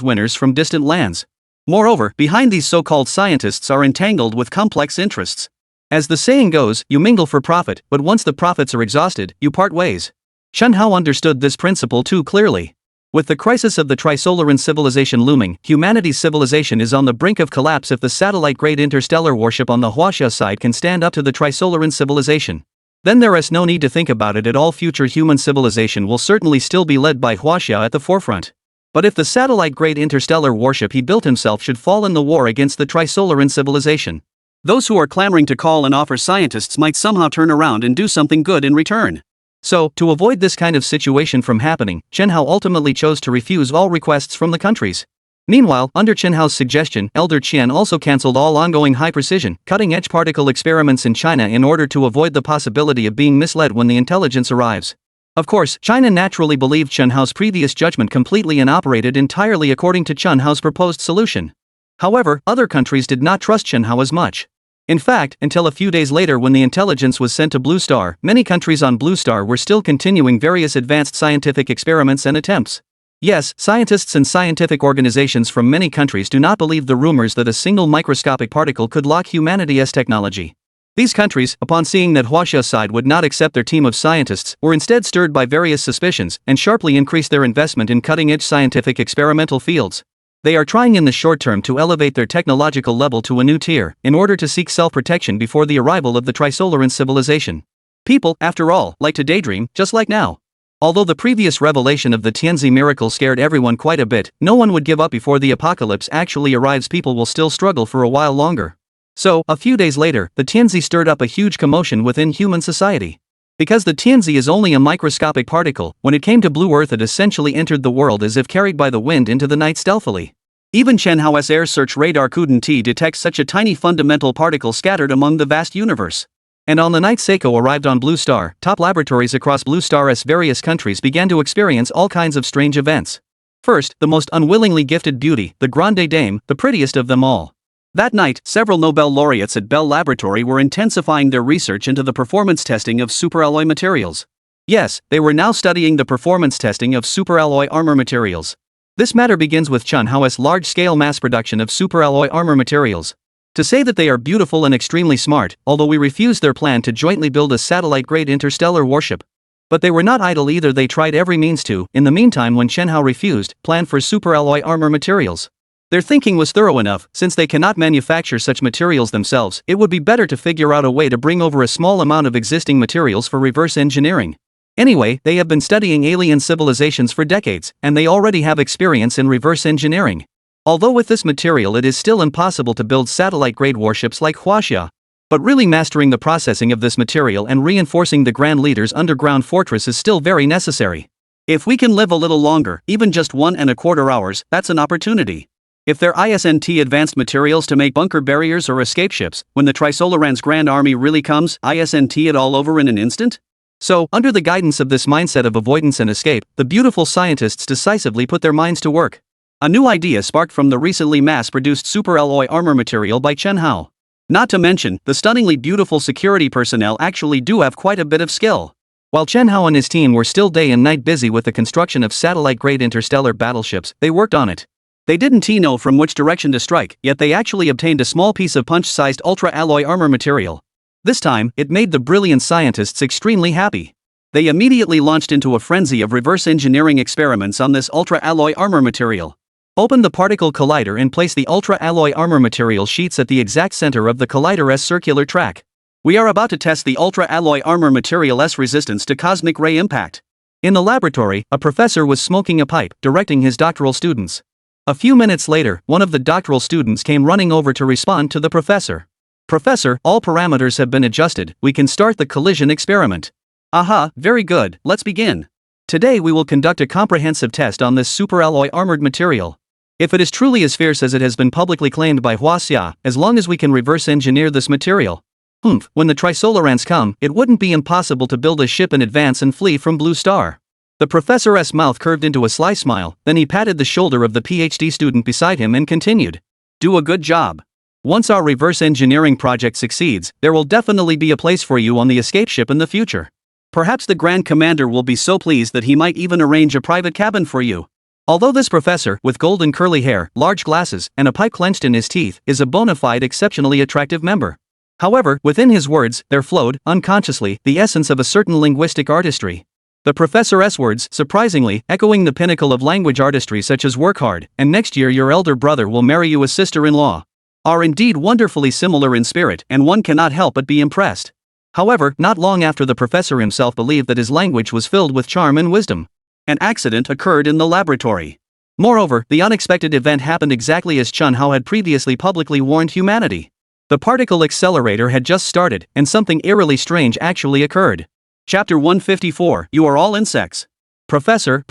A: winners from distant lands. Moreover, behind these so-called scientists are entangled with complex interests. As the saying goes, you mingle for profit, but once the profits are exhausted, you part ways. Shen Hao understood this principle too clearly. With the crisis of the Trisolaran civilization looming, humanity's civilization is on the brink of collapse if the satellite-grade interstellar warship on the Huaxia side can stand up to the Trisolaran civilization. Then there is no need to think about it at all. Future human civilization will certainly still be led by Huaxia at the forefront. But if the satellite-grade interstellar warship he built himself should fall in the war against the Trisolaran civilization, those who are clamoring to call and offer scientists might somehow turn around and do something good in return. So, to avoid this kind of situation from happening, Shen Hao ultimately chose to refuse all requests from the countries. Meanwhile, under Shen Hao's suggestion, Elder Qian also cancelled all ongoing high-precision, cutting-edge particle experiments in China in order to avoid the possibility of being misled when the intelligence arrives. Of course, China naturally believed Shen Hao's previous judgment completely and operated entirely according to Shen Hao's proposed solution. However, other countries did not trust Shen Hao as much. In fact, until a few days later when the intelligence was sent to Blue Star, many countries on Blue Star were still continuing various advanced scientific experiments and attempts. Yes, scientists and scientific organizations from many countries do not believe the rumors that a single microscopic particle could lock humanity as technology. These countries, upon seeing that Huaxia's side would not accept their team of scientists, were instead stirred by various suspicions and sharply increased their investment in cutting-edge scientific experimental fields. They are trying in the short term to elevate their technological level to a new tier, in order to seek self-protection before the arrival of the Trisolaran civilization. People, after all, like to daydream, just like now. Although the previous revelation of the Tianzi miracle scared everyone quite a bit, no one would give up before the apocalypse actually arrives. People will still struggle for a while longer. So, a few days later, the Tianzi stirred up a huge commotion within human society. Because the Tianzi is only a microscopic particle, when it came to Blue Earth it essentially entered the world as if carried by the wind into the night stealthily. Even Shen Hao's air search radar couldn't detect such a tiny fundamental particle scattered among the vast universe. And on the night Seiko arrived on Blue Star, top laboratories across Blue Star's various countries began to experience all kinds of strange events. First, the most unwillingly gifted beauty, the Grande Dame, the prettiest of them all. That night, several Nobel laureates at Bell Laboratory were intensifying their research into the performance testing of superalloy materials. Yes, they were now studying the performance testing of superalloy armor materials. This matter begins with Shen Hao's large-scale mass production of superalloy armor materials. To say that they are beautiful and extremely smart, although we refused their plan to jointly build a satellite-grade interstellar warship. But they were not idle either. They tried every means to, in the meantime when Shen Hao refused, plan for superalloy armor materials. Their thinking was thorough enough. Since they cannot manufacture such materials themselves, it would be better to figure out a way to bring over a small amount of existing materials for reverse engineering. Anyway, they have been studying alien civilizations for decades, and they already have experience in reverse engineering. Although with this material it is still impossible to build satellite-grade warships like Huaxia. But really mastering the processing of this material and reinforcing the Grand Leader's underground fortress is still very necessary. If we can live a little longer, even just 1.25 hours, that's an opportunity. If their ISNT advanced materials to make bunker barriers or escape ships, when the Trisolaran's Grand Army really comes, ISNT it all over in an instant? So, under the guidance of this mindset of avoidance and escape, the beautiful scientists decisively put their minds to work.
B: A new idea sparked from the recently mass-produced super alloy armor material by Chen Hao. Not to mention, the stunningly beautiful security personnel actually do have quite a bit of skill.
A: While Chen Hao and his team were still day and night busy with the construction of satellite-grade interstellar battleships, they worked on it.
B: They didn't know from which direction to strike, yet they actually obtained a small piece of punch-sized ultra-alloy armor material. This time, it made the brilliant scientists extremely happy. They immediately launched into a frenzy of reverse engineering experiments on this ultra-alloy armor material. Open the particle collider and place the ultra-alloy armor material sheets at the exact center of the collider's circular track. We are about to test the ultra-alloy armor material's resistance to cosmic ray impact.
A: In the laboratory, a professor was smoking a pipe, directing his doctoral students. A few minutes later, one of the doctoral students came running over to respond to the professor. "Professor, all parameters have been adjusted, we can start the collision experiment."
B: "Aha, very good, let's begin.
A: Today we will conduct a comprehensive test on this superalloy armored material. If it is truly as fierce as it has been publicly claimed by Huaxia, as long as we can reverse engineer this material. When the Trisolarans come, it wouldn't be impossible to build a ship in advance and flee from Blue Star. The professor's mouth curved into a sly smile, then he patted the shoulder of the PhD student beside him and continued.
B: "Do a good job.
A: Once our reverse engineering project succeeds, there will definitely be a place for you on the escape ship in the future.
B: Perhaps the Grand Commander will be so pleased that he might even arrange a private cabin for you."
A: Although this professor, with golden curly hair, large glasses, and a pipe clenched in his teeth, is a bona fide exceptionally attractive member. However, within his words, there flowed, unconsciously, the essence of a certain linguistic artistry. The professor's words, surprisingly, echoing the pinnacle of language artistry such as "work hard, and next year your elder brother will marry you as sister-in-law," are indeed wonderfully similar in spirit, and one cannot help but be impressed. However, not long after the professor himself believed that his language was filled with charm and wisdom,
B: an accident occurred in the laboratory.
A: Moreover, the unexpected event happened exactly as Chen Hao had previously publicly warned humanity. The particle accelerator had just started, and something eerily strange actually occurred.
B: Chapter 154, You Are All Insects.
A: Professor,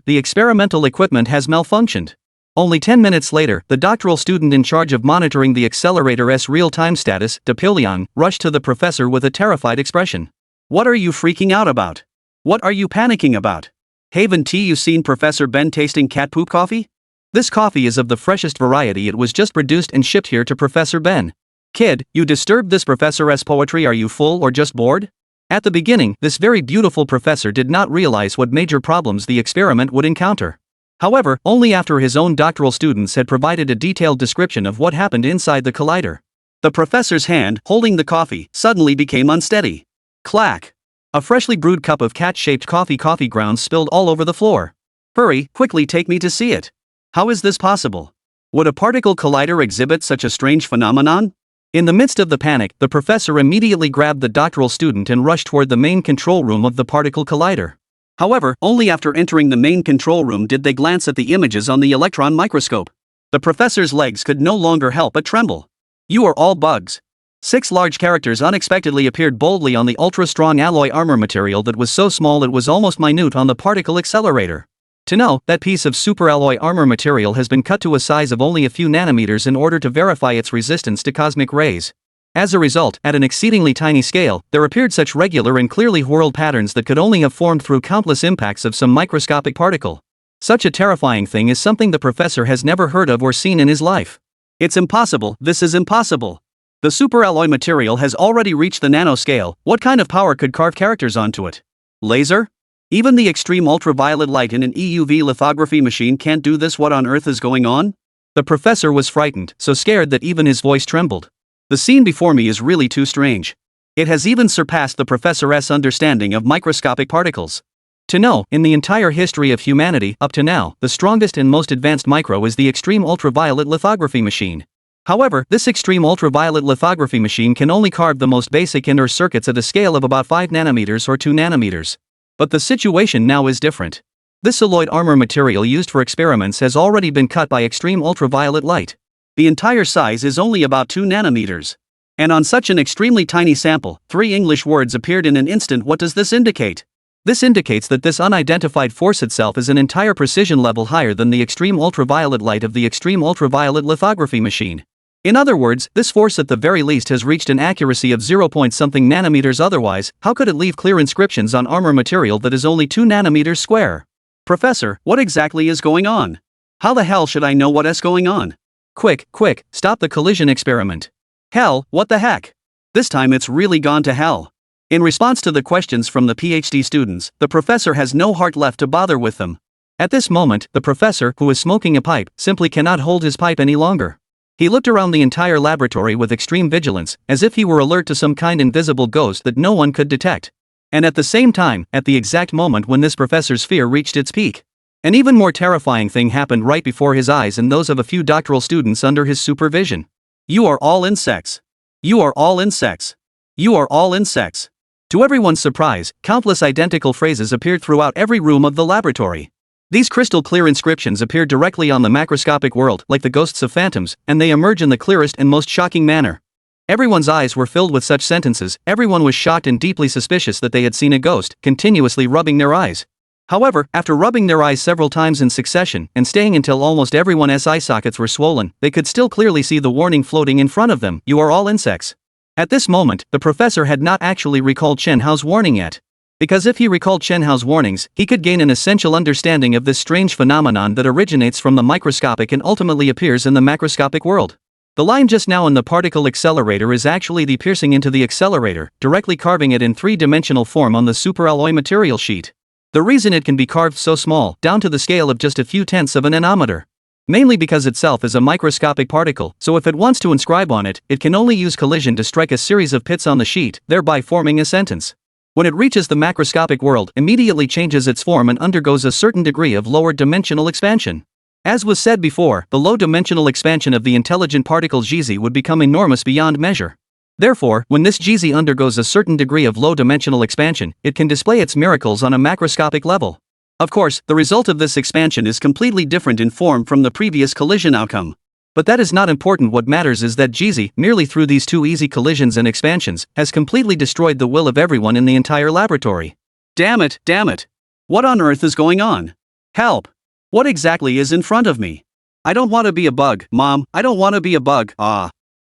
A: the experimental equipment has malfunctioned. Only 10 minutes later, the doctoral student in charge of monitoring the accelerator's real-time status, De Piliang, rushed to the professor with a terrified expression.
B: "What are you freaking out about? What are you panicking about? Haven't you seen Professor Ben tasting cat poop coffee?
A: This coffee is of the freshest variety. It was just produced and shipped here to Professor Ben." "Kid, you disturbed this professor's poetry. Are you full or just bored?" At the beginning, this very beautiful professor did not realize what major problems the experiment would encounter. However, only after his own doctoral students had provided a detailed description of what happened inside the collider.
B: The professor's hand, holding the coffee, suddenly became unsteady. Clack!
A: A freshly brewed cup of cat-shaped coffee grounds spilled all over the floor.
B: "Hurry, quickly take me to see it. How is this possible? Would a particle collider exhibit such a strange phenomenon?"
A: In the midst of the panic, the professor immediately grabbed the doctoral student and rushed toward the main control room of the particle collider.
B: However, only after entering the main control room did they glance at the images on the electron microscope. The professor's legs could no longer help but tremble. "You are all bugs." 6 large characters unexpectedly appeared boldly on the ultra-strong alloy armor material that was so small it was almost minute on the particle accelerator. To know, that piece of superalloy armor material has been cut to a size of only a few nanometers in order to verify its resistance to cosmic rays. As a result, at an exceedingly tiny scale, there appeared such regular and clearly whorled patterns that could only have formed through countless impacts of some microscopic particle. Such a terrifying thing is something the professor has never heard of or seen in his life. "It's impossible, this is impossible. The superalloy material has already reached the nanoscale. What kind of power could carve characters onto it? Laser? Even the extreme ultraviolet light in an EUV lithography machine can't do this. What on earth is going on?"
A: The professor was frightened, so scared that even his voice trembled.
B: "The scene before me is really too strange. It has even surpassed the professor's understanding of microscopic particles."
A: To know, in the entire history of humanity, up to now, the strongest and most advanced micro is the extreme ultraviolet lithography machine. However, this extreme ultraviolet lithography machine can only carve the most basic inner circuits at a scale of about 5 nanometers or 2 nanometers. But the situation now is different. This alloyed armor material used for experiments has already been cut by extreme ultraviolet light.
B: The entire size is only about 2 nanometers. And on such an extremely tiny sample, 3 English words appeared in an instant. What does this indicate?
A: This indicates that this unidentified force itself is an entire precision level higher than the extreme ultraviolet light of the extreme ultraviolet lithography machine. In other words, this force at the very least has reached an accuracy of 0.something nanometers. Otherwise, how could it leave clear inscriptions on armor material that is only 2 nanometers square?
B: "Professor, what exactly is going on? How the hell should I know what's going on?
A: Quick, stop the collision experiment.
B: Hell, what the heck? This time it's really gone to hell. In response to the questions from the PhD students, the professor has no heart left to bother with them.
A: At this moment, the professor, who is smoking a pipe, simply cannot hold his pipe any longer. He looked around the entire laboratory with extreme vigilance, as if he were alert to some kind of invisible ghost that no one could detect. And at the same time, at the exact moment when this professor's fear reached its peak, an even more terrifying thing happened right before his eyes and those of a few doctoral students under his supervision.
B: You are all insects. You are all insects. You are all insects.
A: To everyone's surprise, countless identical phrases appeared throughout every room of the laboratory. These crystal-clear inscriptions appeared directly on the macroscopic world like the ghosts of phantoms, and they emerge in the clearest and most shocking manner. Everyone's eyes were filled with such sentences, everyone was shocked and deeply suspicious that they had seen a ghost, continuously rubbing their eyes. However, after rubbing their eyes several times in succession, and staying until almost everyone's eye sockets were swollen, they could still clearly see the warning floating in front of them: you are all insects. At this moment, the professor had not actually recalled Chen Hao's warning yet. Because if he recalled Chen Hao's warnings, he could gain an essential understanding of this strange phenomenon that originates from the microscopic and ultimately appears in the macroscopic world. The line just now in the particle accelerator is actually the piercing into the accelerator, directly carving it in three-dimensional form on the superalloy material sheet. The reason it can be carved so small, down to the scale of just a few tenths of a nanometer. Mainly because itself is a microscopic particle, so if it wants to inscribe on it, it can only use collision to strike a series of pits on the sheet, thereby forming a sentence. When it reaches the macroscopic world, immediately changes its form and undergoes a certain degree of lower dimensional expansion. As was said before, the low-dimensional expansion of the intelligent particle GZ would become enormous beyond measure. Therefore, when this GZ undergoes a certain degree of low-dimensional expansion, it can display its miracles on a macroscopic level. Of course, the result of this expansion is completely different in form from the previous collision outcome. But that is not important. What matters is that GZ, merely through these two easy collisions and expansions, has completely destroyed the will of everyone in the entire laboratory.
B: Damn it. What on earth is going on? Help! What exactly is in front of me? I don't want to be a bug, Mom, I don't want to be a bug,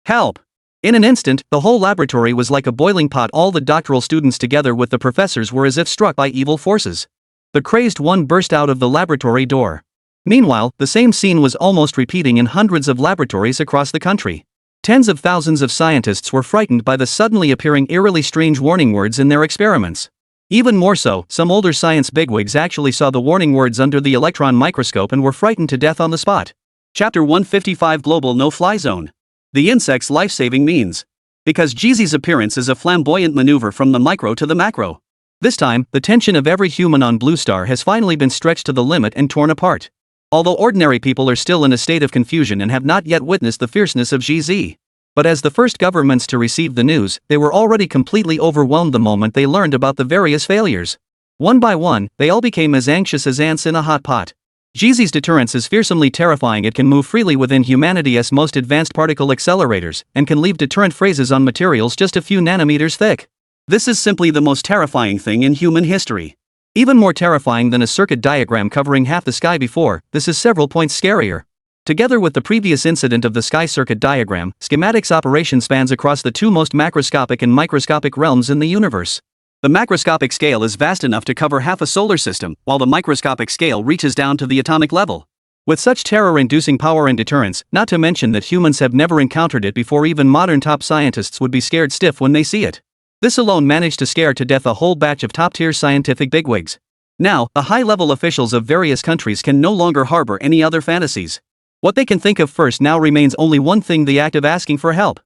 B: help!
A: In an instant, the whole laboratory was like a boiling pot. All the doctoral students together with the professors were as if struck by evil forces. The crazed one burst out of the laboratory door. Meanwhile, the same scene was almost repeating in hundreds of laboratories across the country. Tens of thousands of scientists were frightened by the suddenly appearing eerily strange warning words in their experiments. Even more so, some older science bigwigs actually saw the warning words under the electron microscope and were frightened to death on the spot.
B: Chapter 155: Global No-Fly Zone. The insect's life-saving means. Because GZ's appearance is a flamboyant maneuver from the micro to the macro.
A: This time, the tension of every human on Blue Star has finally been stretched to the limit and torn apart. Although ordinary people are still in a state of confusion and have not yet witnessed the fierceness of GZ. But as the first governments to receive the news, they were already completely overwhelmed the moment they learned about the various failures. One by one, they all became as anxious as ants in a hot pot. GZ's deterrence is fearsomely terrifying. It can move freely within humanity's most advanced particle accelerators, and can leave deterrent phrases on materials just a few nanometers thick.
B: This is simply the most terrifying thing in human history.
A: Even more terrifying than a circuit diagram covering half the sky before, this is several points scarier. Together with the previous incident of the sky circuit diagram, schematics operation spans across the two most macroscopic and microscopic realms in the universe.
B: The macroscopic scale is vast enough to cover half a solar system, while the microscopic scale reaches down to the atomic level.
A: With such terror-inducing power and deterrence, not to mention that humans have never encountered it before, even modern top scientists would be scared stiff when they see it. This alone managed to scare to death a whole batch of top-tier scientific bigwigs. Now, the high-level officials of various countries can no longer harbor any other fantasies. What they can think of first now remains only one thing: the act of asking for help.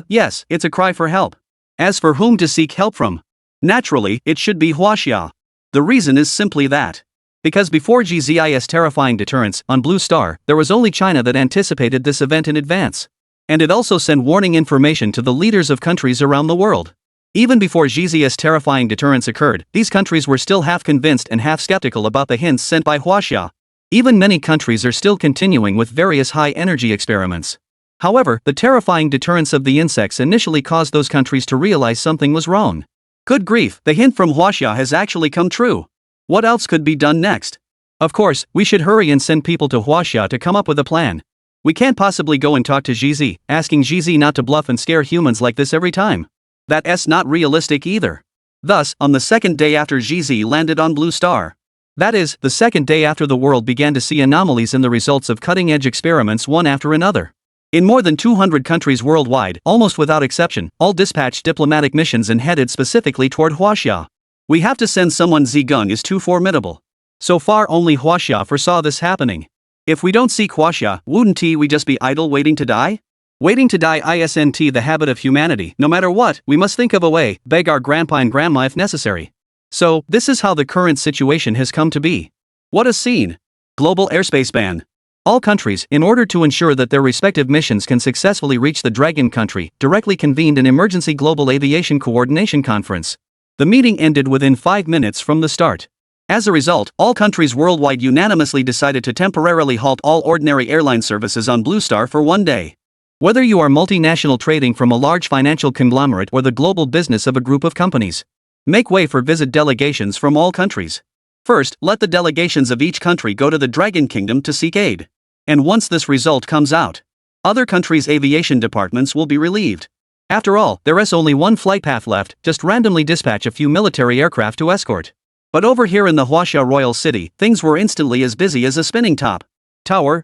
A: Yes, it's a cry for help. As for whom to seek help from? Naturally, it should be Huaxia. The reason is simply that. Because before GZI's terrifying deterrence on Blue Star, there was only China that anticipated this event in advance. And it also sent warning information to the leaders of countries around the world. Even before GZ's terrifying deterrence occurred, these countries were still half convinced and half skeptical about the hints sent by Huaxia. Even many countries are still continuing with various high-energy experiments. However, the terrifying deterrence of the insects initially caused those countries to realize something was wrong. Good grief, the hint from Huaxia has actually come true. What else could be done next? Of course, we should hurry and send people to Huaxia to come up with a plan. We can't possibly go and talk to GZ, asking GZ not to bluff and scare humans like this every time. That's not realistic either. Thus, on the second day after GZ landed on Blue Star, That is, the second day after the world began to see anomalies in the results of cutting-edge experiments one after another. In more than 200 countries worldwide, almost without exception, all dispatched diplomatic missions and headed specifically toward Huaxia. We have to send someone. Zigong is too formidable. So far only Huaxia foresaw this happening. If we don't seek Huaxia, wouldn't we just be idle waiting to die? Waiting to die isn't the habit of humanity. No matter what, we must think of a way, beg our grandpa and grandma if necessary. So, this is how the current situation has come to be. What a scene! Global airspace ban. All countries, in order to ensure that their respective missions can successfully reach the Dragon country, directly convened an emergency global aviation coordination conference. The meeting ended within 5 minutes from the start. As a result, all countries worldwide unanimously decided to temporarily halt all ordinary airline services on Blue Star for 1 day. Whether you are multinational trading from a large financial conglomerate or the global business of a group of companies, make way for visit delegations from all countries. First, let the delegations of each country go to the Dragon Kingdom to seek aid. And once this result comes out, other countries' aviation departments will be relieved. After all, there is only one flight path left, just randomly dispatch a few military aircraft to escort. But over here in the Huaxia royal city, things were instantly as busy as a spinning top. Tower.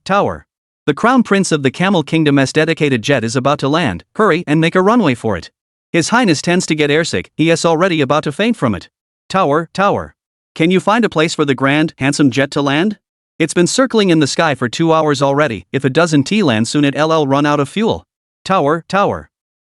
A: The crown prince of the Camel Kingdom's dedicated jet is about to land. Hurry and make a runway for it. His Highness tends to get airsick, he is already about to faint from it. Tower. Can you find a place for the grand, handsome jet to land? It's been circling in the sky for 2 hours already. If it doesn't land soon it'll run out of fuel. Tower.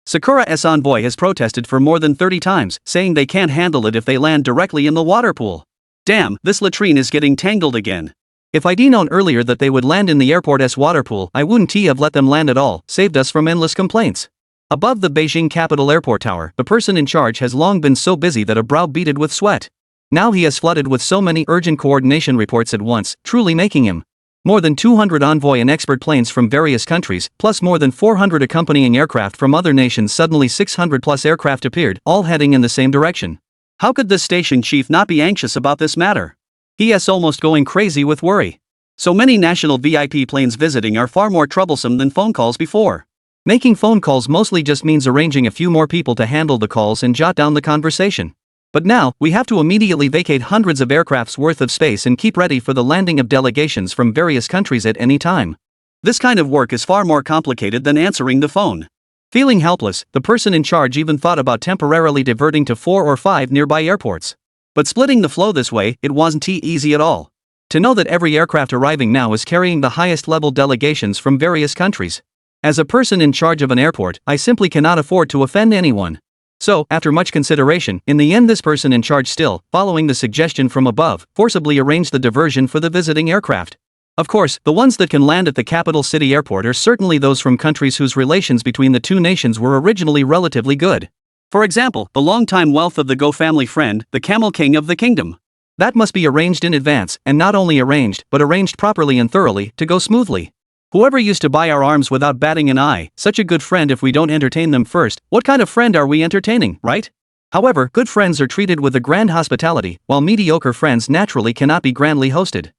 A: Sakura's envoy has protested for more than 30 times, saying they can't handle it if they land directly in the water pool. Damn, this latrine is getting tangled again. If I'd known earlier that they would land in the airport's water pool, I wouldn't have let them land at all, saved us from endless complaints. Above the Beijing Capital Airport Tower, the person in charge has long been so busy that a brow beaded with sweat. Now he is flooded with so many urgent coordination reports at once, truly making him. More than 200 envoy and expert planes from various countries, plus more than 400 accompanying aircraft from other nations. Suddenly 600 plus aircraft appeared, all heading in the same direction. How could this station chief not be anxious about this matter? He is almost going crazy with worry. So many national VIP planes visiting are far more troublesome than phone calls before. Making phone calls mostly just means arranging a few more people to handle the calls and jot down the conversation. But now, we have to immediately vacate hundreds of aircrafts worth of space and keep ready for the landing of delegations from various countries at any time. This kind of work is far more complicated than answering the phone. Feeling helpless, the person in charge even thought about temporarily diverting to 4 or 5 nearby airports. But splitting the flow this way, it wasn't easy at all. To know that every aircraft arriving now is carrying the highest level delegations from various countries. As a person in charge of an airport, I simply cannot afford to offend anyone. So, after much consideration, in the end this person in charge still, following the suggestion from above, forcibly arranged the diversion for the visiting aircraft. Of course, the ones that can land at the capital city airport are certainly those from countries whose relations between the two nations were originally relatively good. For example, the longtime wealth of the Go family friend, the Camel King of the Kingdom. That must be arranged in advance, and not only arranged, but arranged properly and thoroughly, to go smoothly. Whoever used to buy our arms without batting an eye, such a good friend if we don't entertain them first, what kind of friend are we entertaining, right? However, good friends are treated with a grand hospitality, while mediocre friends naturally cannot be grandly hosted.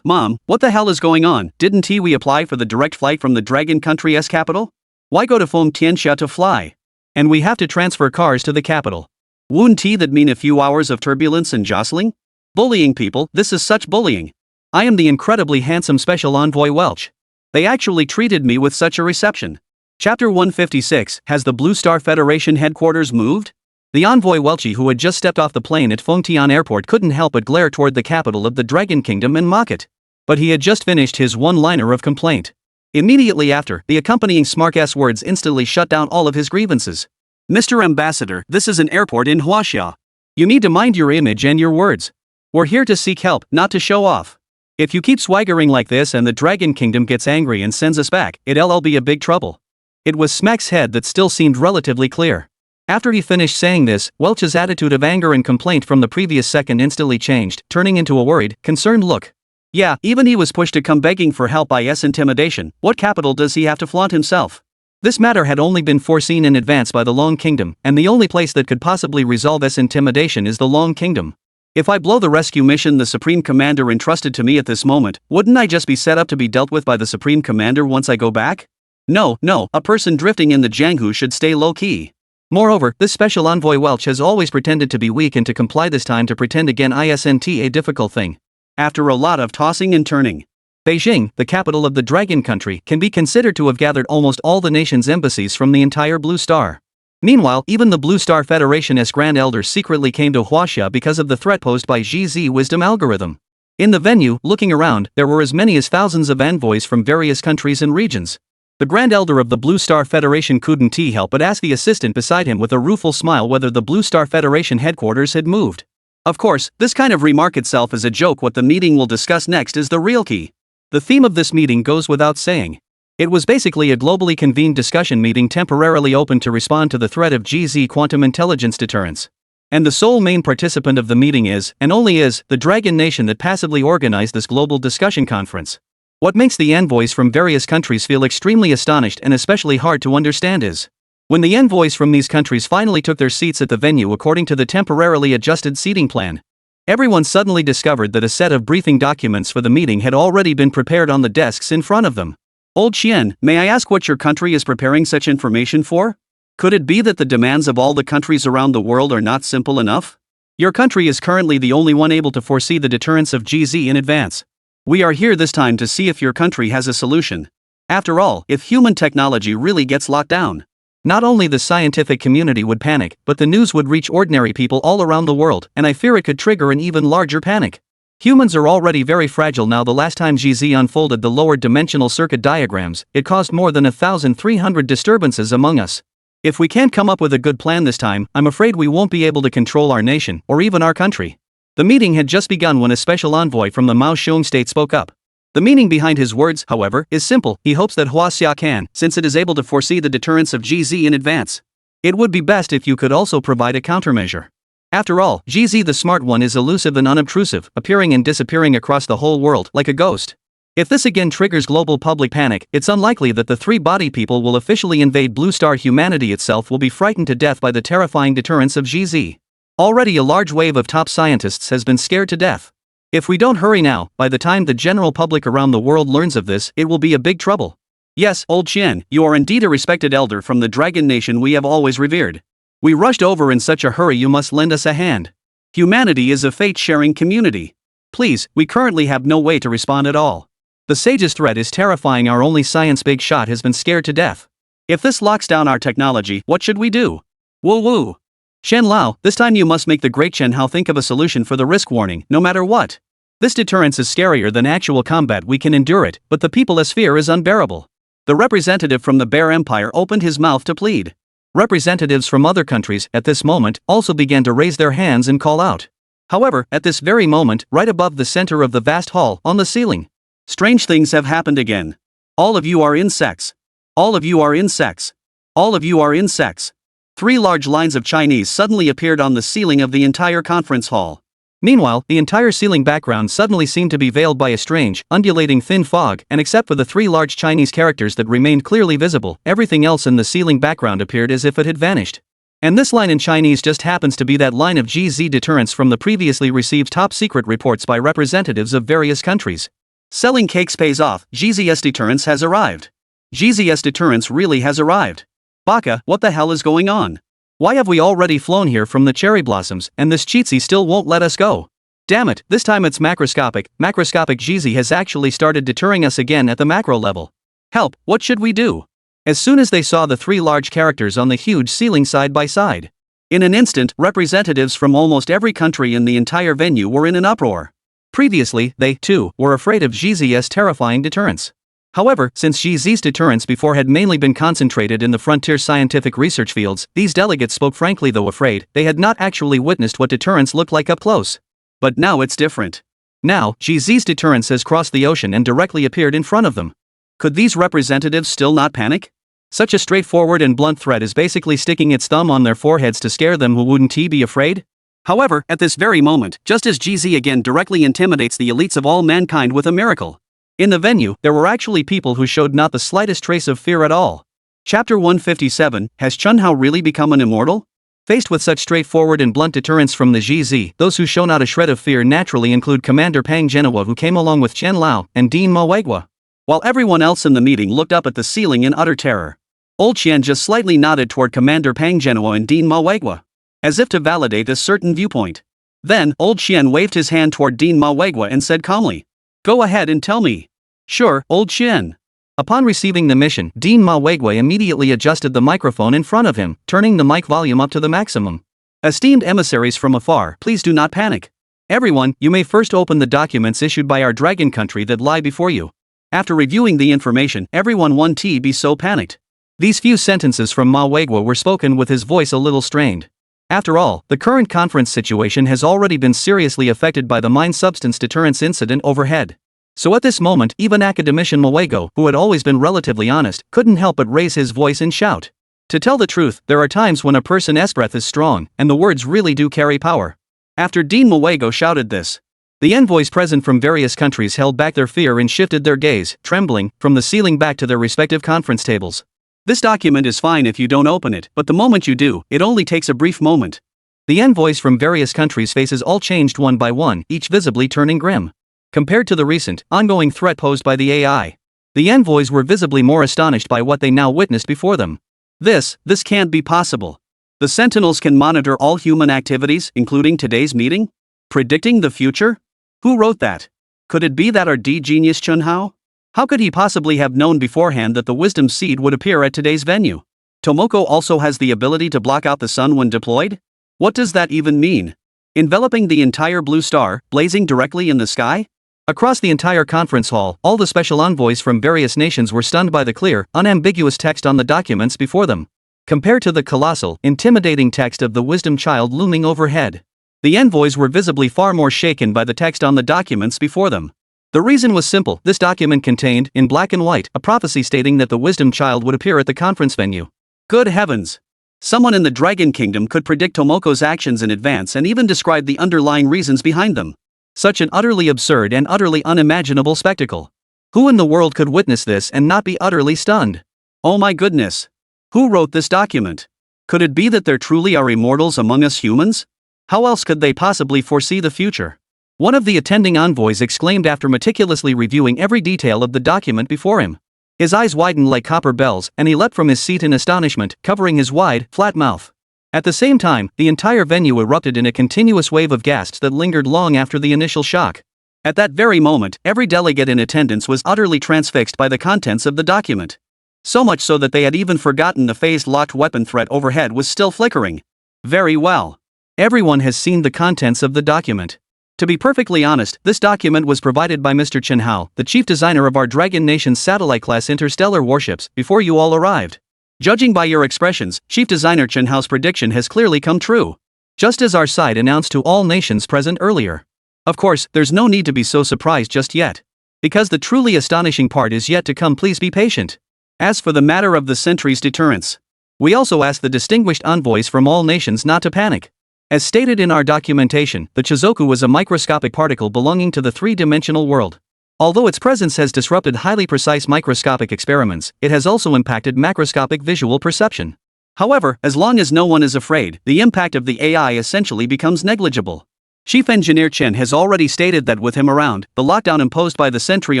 A: Mom, what the hell is going on? Didn't we apply for the direct flight from the Dragon country's capital? Why go to Phom Tianxia to fly? And we have to transfer cars to the capital. Wouldn't that mean a few hours of turbulence and jostling? Bullying people, this is such bullying. I am the incredibly handsome special envoy Welch. They actually treated me with such a reception. Chapter 156, has the Blue Star Federation headquarters moved? The envoy Welchi, who had just stepped off the plane at Phongtian Airport, couldn't help but glare toward the capital of the Dragon Kingdom and mock it. But he had just finished his one-liner of complaint. Immediately after, the accompanying smark-ass words instantly shut down all of his grievances. Mr. Ambassador, this is an airport in Huaxia. You need to mind your image and your words. We're here to seek help, not to show off. If you keep swaggering like this and the Dragon Kingdom gets angry and sends us back, it'll be a big trouble. It was Smack's head that still seemed relatively clear. After he finished saying this, Welch's attitude of anger and complaint from the previous second instantly changed, turning into a worried, concerned look. Yeah, even he was pushed to come begging for help by intimidation. What capital does he have to flaunt himself? This matter had only been foreseen in advance by the Long Kingdom, and the only place that could possibly resolve intimidation is the Long Kingdom. If I blow the rescue mission the Supreme Commander entrusted to me at this moment, wouldn't I just be set up to be dealt with by the Supreme Commander once I go back? No, a person drifting in the Jianghu should stay low-key. Moreover, this special envoy Welch has always pretended to be weak, and to comply this time to pretend again isn't a difficult thing.
B: After a lot of tossing and turning,
A: Beijing, the capital of the Dragon Country, can be considered to have gathered almost all the nation's embassies from the entire Blue Star. Meanwhile, even the Blue Star Federation's Grand Elders secretly came to Huaxia because of the threat posed by Xi wisdom algorithm. In the venue, looking around, there were as many as thousands of envoys from various countries and regions. The Grand Elder of the Blue Star Federation couldn't help but ask the assistant beside him with a rueful smile whether the Blue Star Federation headquarters had moved. Of course, this kind of remark itself is a joke. What the meeting will discuss next is the real key. The theme of this meeting goes without saying. It was basically a globally convened discussion meeting temporarily open to respond to the threat of Xi quantum intelligence deterrence. And the sole main participant of the meeting is, and only is, the Dragon Nation that passively organized this global discussion conference. What makes the envoys from various countries feel extremely astonished and especially hard to understand is, when the envoys from these countries finally took their seats at the venue according to the temporarily adjusted seating plan, everyone suddenly discovered that a set of briefing documents for the meeting had already been prepared on the desks in front of them. Old Qian, may I ask what your country is preparing such information for? Could it be that the demands of all the countries around the world are not simple enough? Your country is currently the only one able to foresee the deterrence of Xi in advance. We are here this time to see if your country has a solution. After all, if human technology really gets locked down, not only the scientific community would panic, but the news would reach ordinary people all around the world, and I fear it could trigger an even larger panic. Humans are already very fragile now. The last time Xi unfolded the lower dimensional circuit diagrams, it caused more than 1,300 disturbances among us. If we can't come up with a good plan this time, I'm afraid we won't be able to control our nation, or even our country. The meeting had just begun when a special envoy from the Mao Xiong state spoke up. The meaning behind his words, however, is simple. He hopes that Huaxia can, since it is able to foresee the deterrence of Xi in advance. It would be best if you could also provide a countermeasure. After all, Xi the smart one is elusive and unobtrusive, appearing and disappearing across the whole world like a ghost. If this again triggers global public panic, it's unlikely that the three body people will officially invade Blue Star. Humanity itself will be frightened to death by the terrifying deterrence of Xi. Already a large wave of top scientists has been scared to death. If we don't hurry now, by the time the general public around the world learns of this, it will be a big trouble. Yes, Old Qian, you are indeed a respected elder from the Dragon Nation we have always revered. We rushed over in such a hurry. You must lend us a hand. Humanity is a fate-sharing community. Please, we currently have no way to respond at all. The sage's threat is terrifying. Our only science big shot has been scared to death. If this locks down our technology, what should we do? Woo woo. Shen Lao, this time you must make the great Shen Hao think of a solution for the risk warning, no matter what. This deterrence is scarier than actual combat. We can endure it, but the people's fear is unbearable. The representative from the Bear Empire opened his mouth to plead. Representatives from other countries, at this moment, also began to raise their hands and call out. However, at this very moment, right above the center of the vast hall, on the ceiling, strange things have happened again. All of you are insects. All of you are insects. All of you are insects. 3 large lines of Chinese suddenly appeared on the ceiling of the entire conference hall. Meanwhile, the entire ceiling background suddenly seemed to be veiled by a strange, undulating thin fog, and except for the 3 large Chinese characters that remained clearly visible, everything else in the ceiling background appeared as if it had vanished. And this line in Chinese just happens to be that line of Xi deterrence from the previously received top-secret reports by representatives of various countries. Selling cakes pays off. Xi's deterrence has arrived. Xi's deterrence really has arrived. Baka, what the hell is going on? Why have we already flown here from the cherry blossoms, and this cheatsy still won't let us go? Damn it, this time it's macroscopic. Macroscopic Xi has actually started deterring us again at the macro level. Help, what should we do? As soon as they saw the 3 large characters on the huge ceiling side by side, in an instant, representatives from almost every country in the entire venue were in an uproar. Previously, they, too, were afraid of Xi's terrifying deterrence. However, since Xi's deterrence before had mainly been concentrated in the frontier scientific research fields, these delegates spoke frankly. Though afraid, they had not actually witnessed what deterrence looked like up close. But now it's different. Now, Xi's deterrence has crossed the ocean and directly appeared in front of them. Could these representatives still not panic? Such a straightforward and blunt threat is basically sticking its thumb on their foreheads to scare them. Who wouldn't he be afraid? However, at this very moment, just as Xi again directly intimidates the elites of all mankind with a miracle, in the venue, there were actually people who showed not the slightest trace of fear at all. Chapter 157, Has Chen Hao really become an immortal? Faced with such straightforward and blunt deterrence from the Xi, those who show not a shred of fear naturally include Commander Pang Genoa, who came along with Chen Lao, and Dean Maoegua. While everyone else in the meeting looked up at the ceiling in utter terror, Old Qian just slightly nodded toward Commander Pang Genoa and Dean Maoegua, as if to validate a certain viewpoint.
B: Then, old Xian waved his hand toward Dean Mawegwa and said calmly, "Go ahead and tell me." "Sure, old Xian."
A: Upon receiving the mission, Dean Mawegwa immediately adjusted the microphone in front of him, turning the mic volume up to the maximum.
B: "Esteemed emissaries from afar, please do not panic. Everyone, you may first open the documents issued by our dragon country that lie before you. After reviewing the information, everyone won't be so panicked."
A: These few sentences from Mawegwa were spoken with his voice a little strained. After all, the current conference situation has already been seriously affected by the mind substance deterrence incident overhead. So at this moment, even academician Mawego, who had always been relatively honest, couldn't help but raise his voice and shout. To tell the truth, there are times when a person's breath is strong, and the words really do carry power.
B: After Dean Mawego shouted this,
A: the envoys present from various countries held back their fear and shifted their gaze, trembling, from the ceiling back to their respective conference tables.
B: "This document is fine if you don't open it, but the moment you do, it only takes a brief moment."
A: The envoys from various countries' faces all changed one by one, each visibly turning grim. Compared to the recent, ongoing threat posed by the AI, the envoys were visibly more astonished by what they now witnessed before them.
B: This can't be possible. The Sentinels can monitor all human activities, including today's meeting? Predicting the future? Who wrote that? Could it be that our D-genius Chunhao? How could he possibly have known beforehand that the wisdom seed would appear at today's venue? Tomoko also has the ability to block out the sun when deployed? What does that even mean? Enveloping the entire blue star, blazing directly in the sky?
A: Across the entire conference hall, all the special envoys from various nations were stunned by the clear, unambiguous text on the documents before them. Compared to the colossal, intimidating text of the wisdom child looming overhead, the envoys were visibly far more shaken by the text on the documents before them. The reason was simple: this document contained, in black and white, a prophecy stating that the wisdom child would appear at the conference venue.
B: Good heavens! Someone in the Dragon Kingdom could predict Tomoko's actions in advance and even describe the underlying reasons behind them.
A: Such an utterly absurd and utterly unimaginable spectacle. Who in the world could witness this and not be utterly stunned?
B: Oh my goodness! Who wrote this document? Could it be that there truly are immortals among us humans? How else could they possibly foresee the future? One of the attending envoys exclaimed after meticulously reviewing every detail of the document before him. His eyes widened like copper bells, and he leapt from his seat in astonishment, covering his wide, flat mouth. At the same time, the entire venue erupted in a continuous wave of gasps that lingered long after the initial shock. At that very moment, every delegate in attendance was utterly transfixed by the contents of the document. So much so that they had even forgotten the phased-locked weapon threat overhead was still flickering. Very well. Everyone has seen the contents of the document. To be perfectly honest, this document was provided by Mr. Chen Hao, the chief designer of our Dragon Nation's satellite-class interstellar warships, before you all arrived. Judging by your expressions, Chief Designer Chen Hao's prediction has clearly come true. Just as our side announced to all nations present earlier. Of course, there's no need to be so surprised just yet. Because the truly astonishing part is yet to come. Please be patient. As for the matter of the sentry's deterrence, we also ask the distinguished envoys from all nations not to panic. As stated in our documentation, the Chizoku was a microscopic particle belonging to the three-dimensional world. Although its presence has disrupted highly precise microscopic experiments, it has also impacted macroscopic visual perception. However, as long as no one is afraid, the impact of the AI essentially becomes negligible. Chief Engineer Chen has already stated that with him around, the lockdown imposed by the Sentry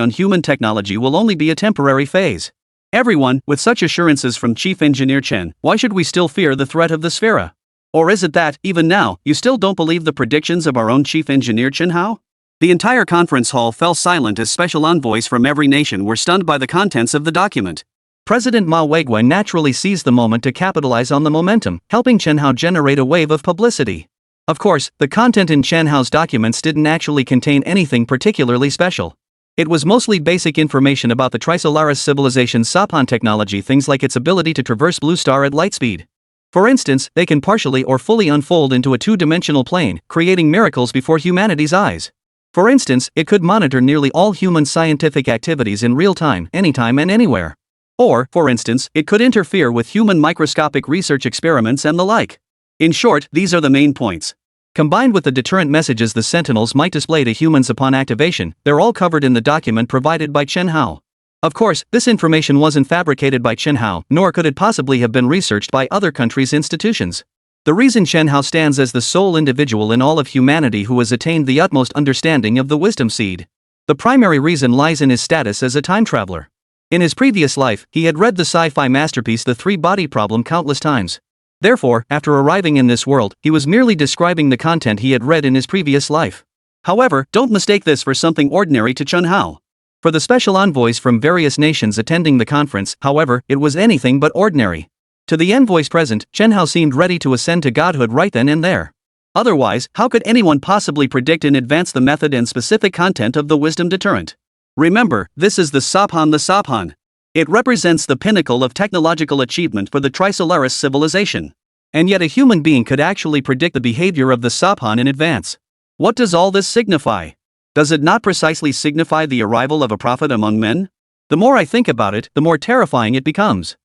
B: on human technology will only be a temporary phase. Everyone, with such assurances from Chief Engineer Chen, why should we still fear the threat of the Sphera? Or is it that, even now, you still don't believe the predictions of our own Chief Engineer Chen Hao? The entire conference hall fell silent as special envoys from every nation were stunned by the contents of the document. President Ma Weiguan naturally seized the moment to capitalize on the momentum, helping Chen Hao generate a wave of publicity. Of course, the content in Chen Hao's documents didn't actually contain anything particularly special. It was mostly basic information about the Trisolaris civilization's Sapan technology, things like its ability to traverse blue star at light speed. For instance, they can partially or fully unfold into a two-dimensional plane, creating miracles before humanity's eyes. For instance, it could monitor nearly all human scientific activities in real time, anytime and anywhere. Or, for instance, it could interfere with human microscopic research experiments and the like. In short, these are the main points. Combined with the deterrent messages the Sentinels might display to humans upon activation, they're all covered in the document provided by Chen Hao. Of course, this information wasn't fabricated by Chen Hao, nor could it possibly have been researched by other countries' institutions. The reason Chen Hao stands as the sole individual in all of humanity who has attained the utmost understanding of the wisdom seed. The primary reason lies in his status as a time traveler. In his previous life, he had read the sci-fi masterpiece The Three-Body Problem countless times.
A: Therefore, after arriving in this world, he was merely describing the content he had read in his previous life.
B: However, don't mistake this for something ordinary to Chen Hao.
A: For the special envoys from various nations attending the conference, however, it was anything but ordinary. To the envoys present, Chen Hao seemed ready to ascend to godhood right then and there. Otherwise, how could anyone possibly predict in advance the method and specific content of the wisdom deterrent? Remember, this is the Sabhan. It represents the pinnacle of technological achievement for the Trisolaris civilization. And yet a human being could actually predict the behavior of the Sabhan in advance. What does all this signify? Does it not precisely signify the arrival of a prophet among men? The more I think about it, the more terrifying it becomes.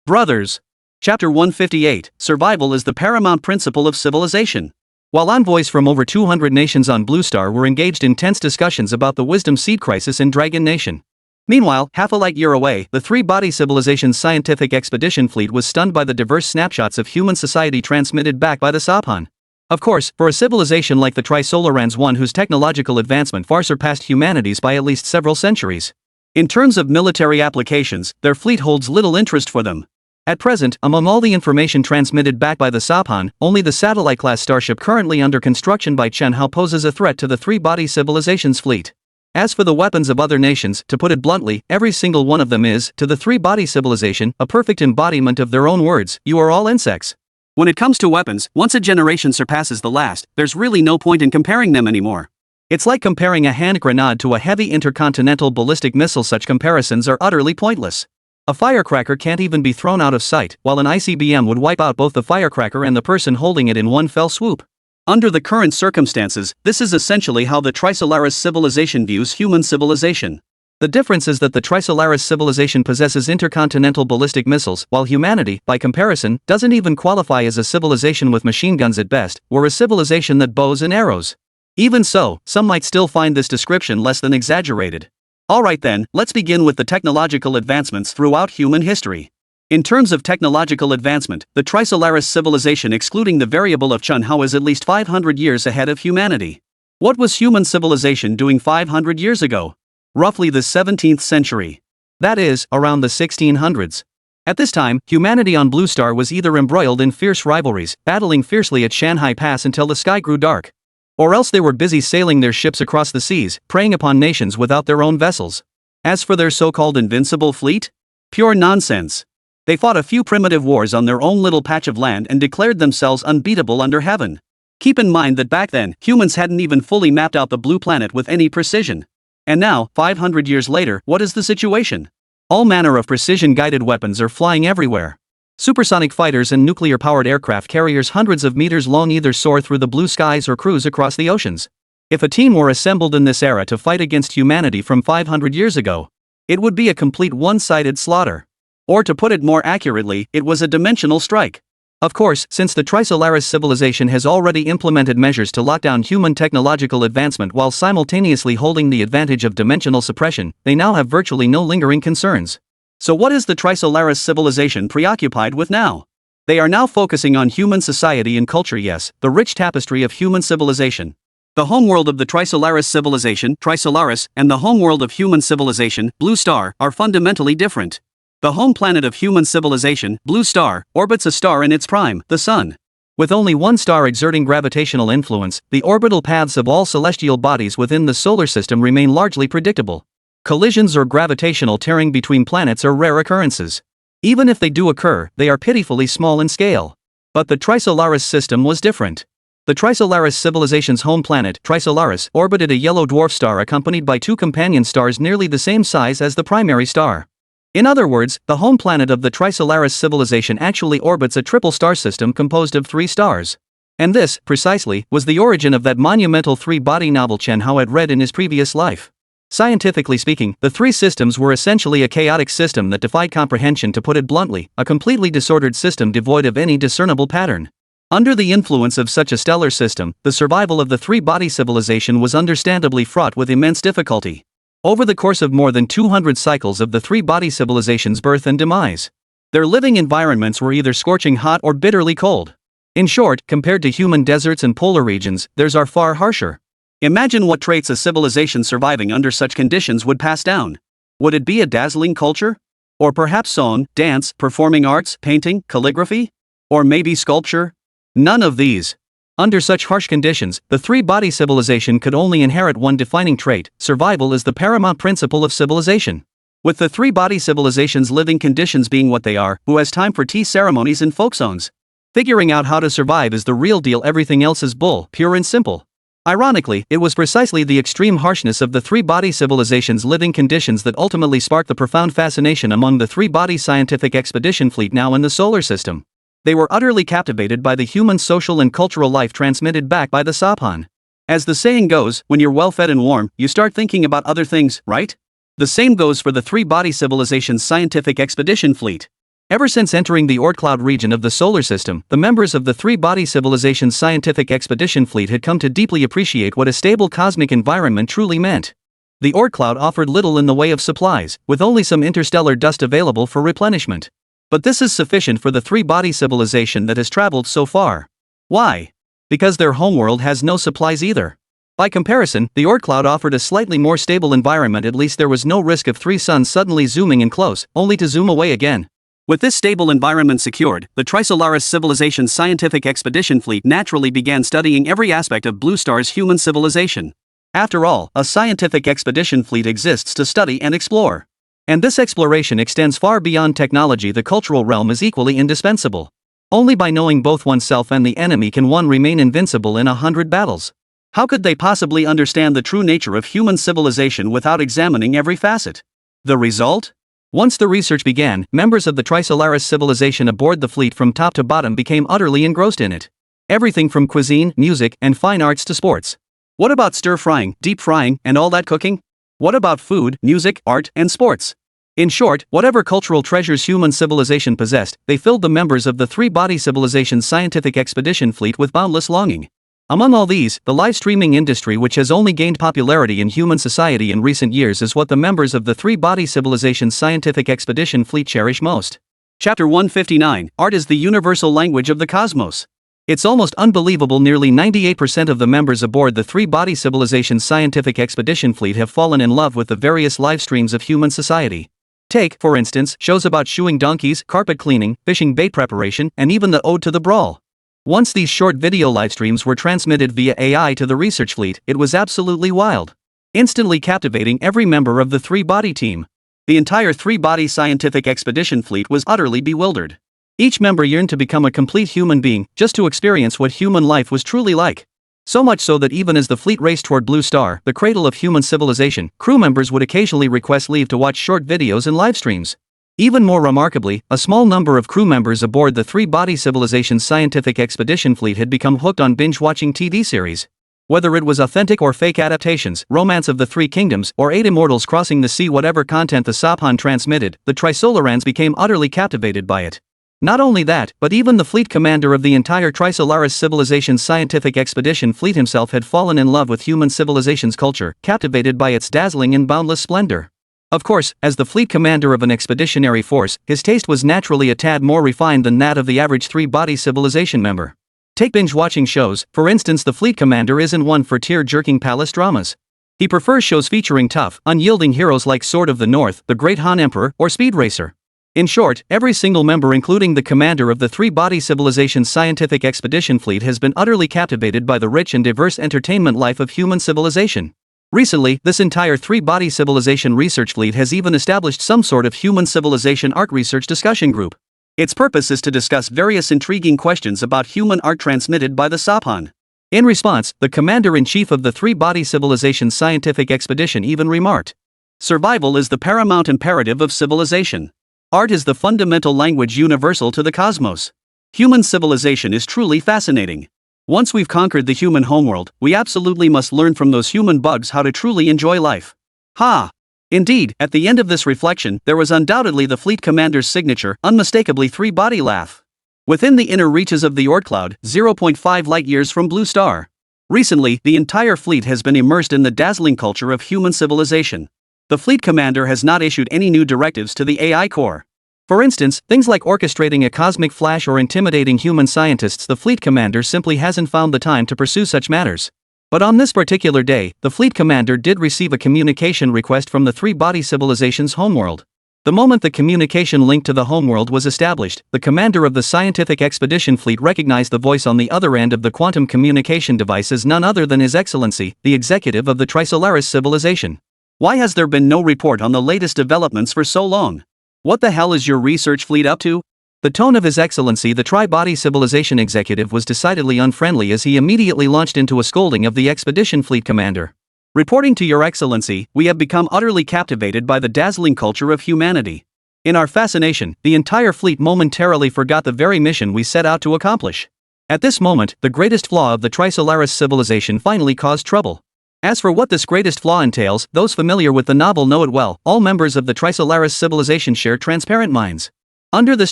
A: Brothers. Chapter 158, Survival is the paramount principle of civilization. While envoys from over 200 nations on Blue Star were engaged in tense discussions about the wisdom seed crisis in Dragon Nation. Meanwhile, half a light year away, the three-body civilization's scientific expedition fleet was stunned by the diverse snapshots of human society transmitted back by the Sabhan. Of course, for a civilization like the Trisolarans, one whose technological advancement far surpassed humanity's by at least several centuries. In terms of military applications, their fleet holds little interest for them. At present, among all the information transmitted back by the Sabhan, only the satellite-class starship currently under construction by Chen Hao poses a threat to the three-body civilization's fleet. As for the weapons of other nations, to put it bluntly, every single one of them is, to the three-body civilization, a perfect embodiment of their own words: you are all insects.
B: When it comes to weapons, once a generation surpasses the last, there's really no point in comparing them anymore.
A: It's like comparing a hand grenade to a heavy intercontinental ballistic missile. Such comparisons are utterly pointless. A firecracker can't even be thrown out of sight, while an ICBM would wipe out both the firecracker and the person holding it in one fell swoop.
B: Under the current circumstances, this is essentially how the Trisolaris civilization views human civilization.
A: The difference is that the Trisolaris civilization possesses intercontinental ballistic missiles, while humanity, by comparison, doesn't even qualify as a civilization with machine guns at best. We're a civilization that bows and arrows. Even so, some might still find this description less than exaggerated. Alright then, let's begin with the technological advancements throughout human history. In terms of technological advancement, the Trisolaris civilization, excluding the variable of Chen Hao, is at least 500 years ahead of humanity. What was human civilization doing 500 years ago? Roughly the 17th century. That is, around the 1600s. At this time, humanity on Blue Star was either embroiled in fierce rivalries, battling fiercely at Shanghai Pass until the sky grew dark, or else they were busy sailing their ships across the seas, preying upon nations without their own vessels. As for their so-called invincible fleet? Pure nonsense. They fought a few primitive wars on their own little patch of land and declared themselves unbeatable under heaven. Keep in mind that back then, humans hadn't even fully mapped out the blue planet with any precision. And now, 500 years later, what is the situation? All manner of precision-guided weapons are flying everywhere. Supersonic fighters and nuclear-powered aircraft carriers hundreds of meters long either soar through the blue skies or cruise across the oceans. If a team were assembled in this era to fight against humanity from 500 years ago, it would be a complete one-sided slaughter. Or to put it more accurately, it was a dimensional strike. Of course, since the Trisolaris civilization has already implemented measures to lock down human technological advancement while simultaneously holding the advantage of dimensional suppression, they now have virtually no lingering concerns. So what is the Trisolaris civilization preoccupied with now? They are now focusing on human society and culture, yes, the rich tapestry of human civilization. The homeworld of the Trisolaris civilization, Trisolaris, and the homeworld of human civilization, Blue Star, are fundamentally different. The home planet of human civilization, Blue Star, orbits a star in its prime, the Sun. With only one star exerting gravitational influence, the orbital paths of all celestial bodies within the solar system remain largely predictable. Collisions or gravitational tearing between planets are rare occurrences. Even if they do occur, they are pitifully small in scale. But the Trisolaris system was different. The Trisolaris civilization's home planet, Trisolaris, orbited a yellow dwarf star accompanied by two companion stars nearly the same size as the primary star. In other words, the home planet of the Trisolaris civilization actually orbits a triple star system composed of 3 stars. And this, precisely, was the origin of that monumental three-body novel Chen Hao had read in his previous life. Scientifically speaking, the 3 systems were essentially a chaotic system that defied comprehension. To put it bluntly, a completely disordered system devoid of any discernible pattern. Under the influence of such a stellar system, the survival of the three-body civilization was understandably fraught with immense difficulty. Over the course of more than 200 cycles of the three-body civilization's birth and demise, their living environments were either scorching hot or bitterly cold. In short, compared to human deserts and polar regions, theirs are far harsher. Imagine what traits a civilization surviving under such conditions would pass down. Would it be a dazzling culture?
B: Or perhaps song, dance, performing arts, painting, calligraphy? Or maybe sculpture? None of these.
A: Under such harsh conditions, the three-body civilization could only inherit one defining trait: survival is the paramount principle of civilization.
B: With the three-body civilization's living conditions being what they are, who has time for tea ceremonies and folk songs?
A: Figuring out how to survive is the real deal, everything else is bull, pure and simple. Ironically, it was precisely the extreme harshness of the three-body civilization's living conditions that ultimately sparked the profound fascination among the three-body scientific expedition fleet now in the solar system. They were utterly captivated by the human social and cultural life transmitted back by the Saphan. As the saying goes, when you're well fed and warm, you start thinking about other things, right? The same goes for the three-body civilization's scientific expedition fleet. Ever since entering the Oort cloud region of the solar system, the members of the three-body civilization's scientific expedition fleet had come to deeply appreciate what a stable cosmic environment truly meant. The Oort cloud offered little in the way of supplies, with only some interstellar dust available for replenishment. But this is sufficient for the three-body civilization that has traveled so far. Why? Because their homeworld has no supplies either. By comparison, the Oort cloud offered a slightly more stable environment. At least there was no risk of three suns suddenly zooming in close, only to zoom away again.
B: With this stable environment secured, the Trisolaris civilization's scientific expedition fleet naturally began studying every aspect of Blue Star's human civilization. After all, a scientific expedition fleet exists to study and explore. And this exploration extends far beyond technology. The cultural realm is equally indispensable. Only by knowing both oneself and the enemy can one remain invincible in 100 battles. How could they possibly understand the true nature of human civilization without examining every facet? The result? Once the research began, members of the Trisolaris civilization aboard the fleet from top to bottom became utterly engrossed in it. Everything from cuisine, music, and fine arts to sports. What about stir-frying, deep frying, and all that cooking? What about food, music, art, and sports? In short, whatever cultural treasures human civilization possessed, they filled the members of the three-body civilization's scientific expedition fleet with boundless longing. Among all these, the live streaming industry, which has only gained popularity in human society in recent years, is what the members of the three-body civilization's scientific expedition fleet cherish most. Chapter 159, Art is the Universal Language of the Cosmos.
A: It's almost unbelievable, nearly 98% of the members aboard the three-body civilization's scientific expedition fleet have fallen in love with the various live streams of human society. Take, for instance, shows about shoeing donkeys, carpet cleaning, fishing bait preparation, and even the Ode to the Brawl. Once these short video live streams were transmitted via AI to the research fleet, it was absolutely wild. Instantly captivating every member of the three-body team. The entire three-body scientific expedition fleet was utterly bewildered. Each member yearned to become a complete human being, just to experience what human life was truly like. So much so that even as the fleet raced toward Blue Star, the cradle of human civilization, crew members would occasionally request leave to watch short videos and live streams. Even more remarkably, a small number of crew members aboard the three-body civilization's scientific expedition fleet had become hooked on binge-watching TV series. Whether it was authentic or fake adaptations, Romance of the Three Kingdoms, or Eight Immortals Crossing the Sea, whatever content the Saphan transmitted, the Trisolarans became utterly captivated by it. Not only that, but even the fleet commander of the entire Trisolaris civilization's scientific expedition fleet himself had fallen in love with human civilization's culture, captivated by its dazzling and boundless splendor. Of course, as the fleet commander of an expeditionary force, his taste was naturally a tad more refined than that of the average three-body civilization member. Take binge-watching shows, for instance. The fleet commander isn't one for tear-jerking palace dramas. He prefers shows featuring tough, unyielding heroes like Sword of the North, The Great Han Emperor, or Speed Racer. In short, every single member, including the commander of the three-body civilization's scientific expedition fleet, has been utterly captivated by the rich and diverse entertainment life of human civilization. Recently, this entire three-body civilization research fleet has even established some sort of human civilization art research discussion group. Its purpose is to discuss various intriguing questions about human art transmitted by the Saphan. In response, the commander-in-chief of the three-body civilization's scientific expedition even remarked, "Survival is the paramount imperative of civilization. Art is the fundamental language universal to the cosmos. Human civilization is truly fascinating. Once we've conquered the human homeworld, we absolutely must learn from those human bugs how to truly enjoy life." Ha! Indeed, at the end of this reflection, there was undoubtedly the fleet commander's signature, unmistakably three-body laugh. Within the inner reaches of the Oort cloud, 0.5 light-years from Blue Star. Recently, the entire fleet has been immersed in the dazzling culture of human civilization. The fleet commander has not issued any new directives to the AI core. For instance, things like orchestrating a cosmic flash or intimidating human scientists. The fleet commander simply hasn't found the time to pursue such matters. But on this particular day, the fleet commander did receive a communication request from the three-body civilization's homeworld. The moment the communication link to the homeworld was established, the commander of the scientific expedition fleet recognized the voice on the other end of the quantum communication device as none other than His Excellency, the executive of the Trisolaris civilization.
B: Why has there been no report on the latest developments for so long? What the hell is your research fleet up to?
A: The tone of His Excellency the Tri-Body Civilization executive was decidedly unfriendly as he immediately launched into a scolding of the expedition fleet commander.
B: Reporting to Your Excellency, we have become utterly captivated by the dazzling culture of humanity. In our fascination, the entire fleet momentarily forgot the very mission we set out to accomplish. At this moment, the greatest flaw of the Trisolaris civilization finally caused trouble. As for what this greatest flaw entails, those familiar with the novel know it well. All members of the Trisolaris civilization share transparent minds. Under this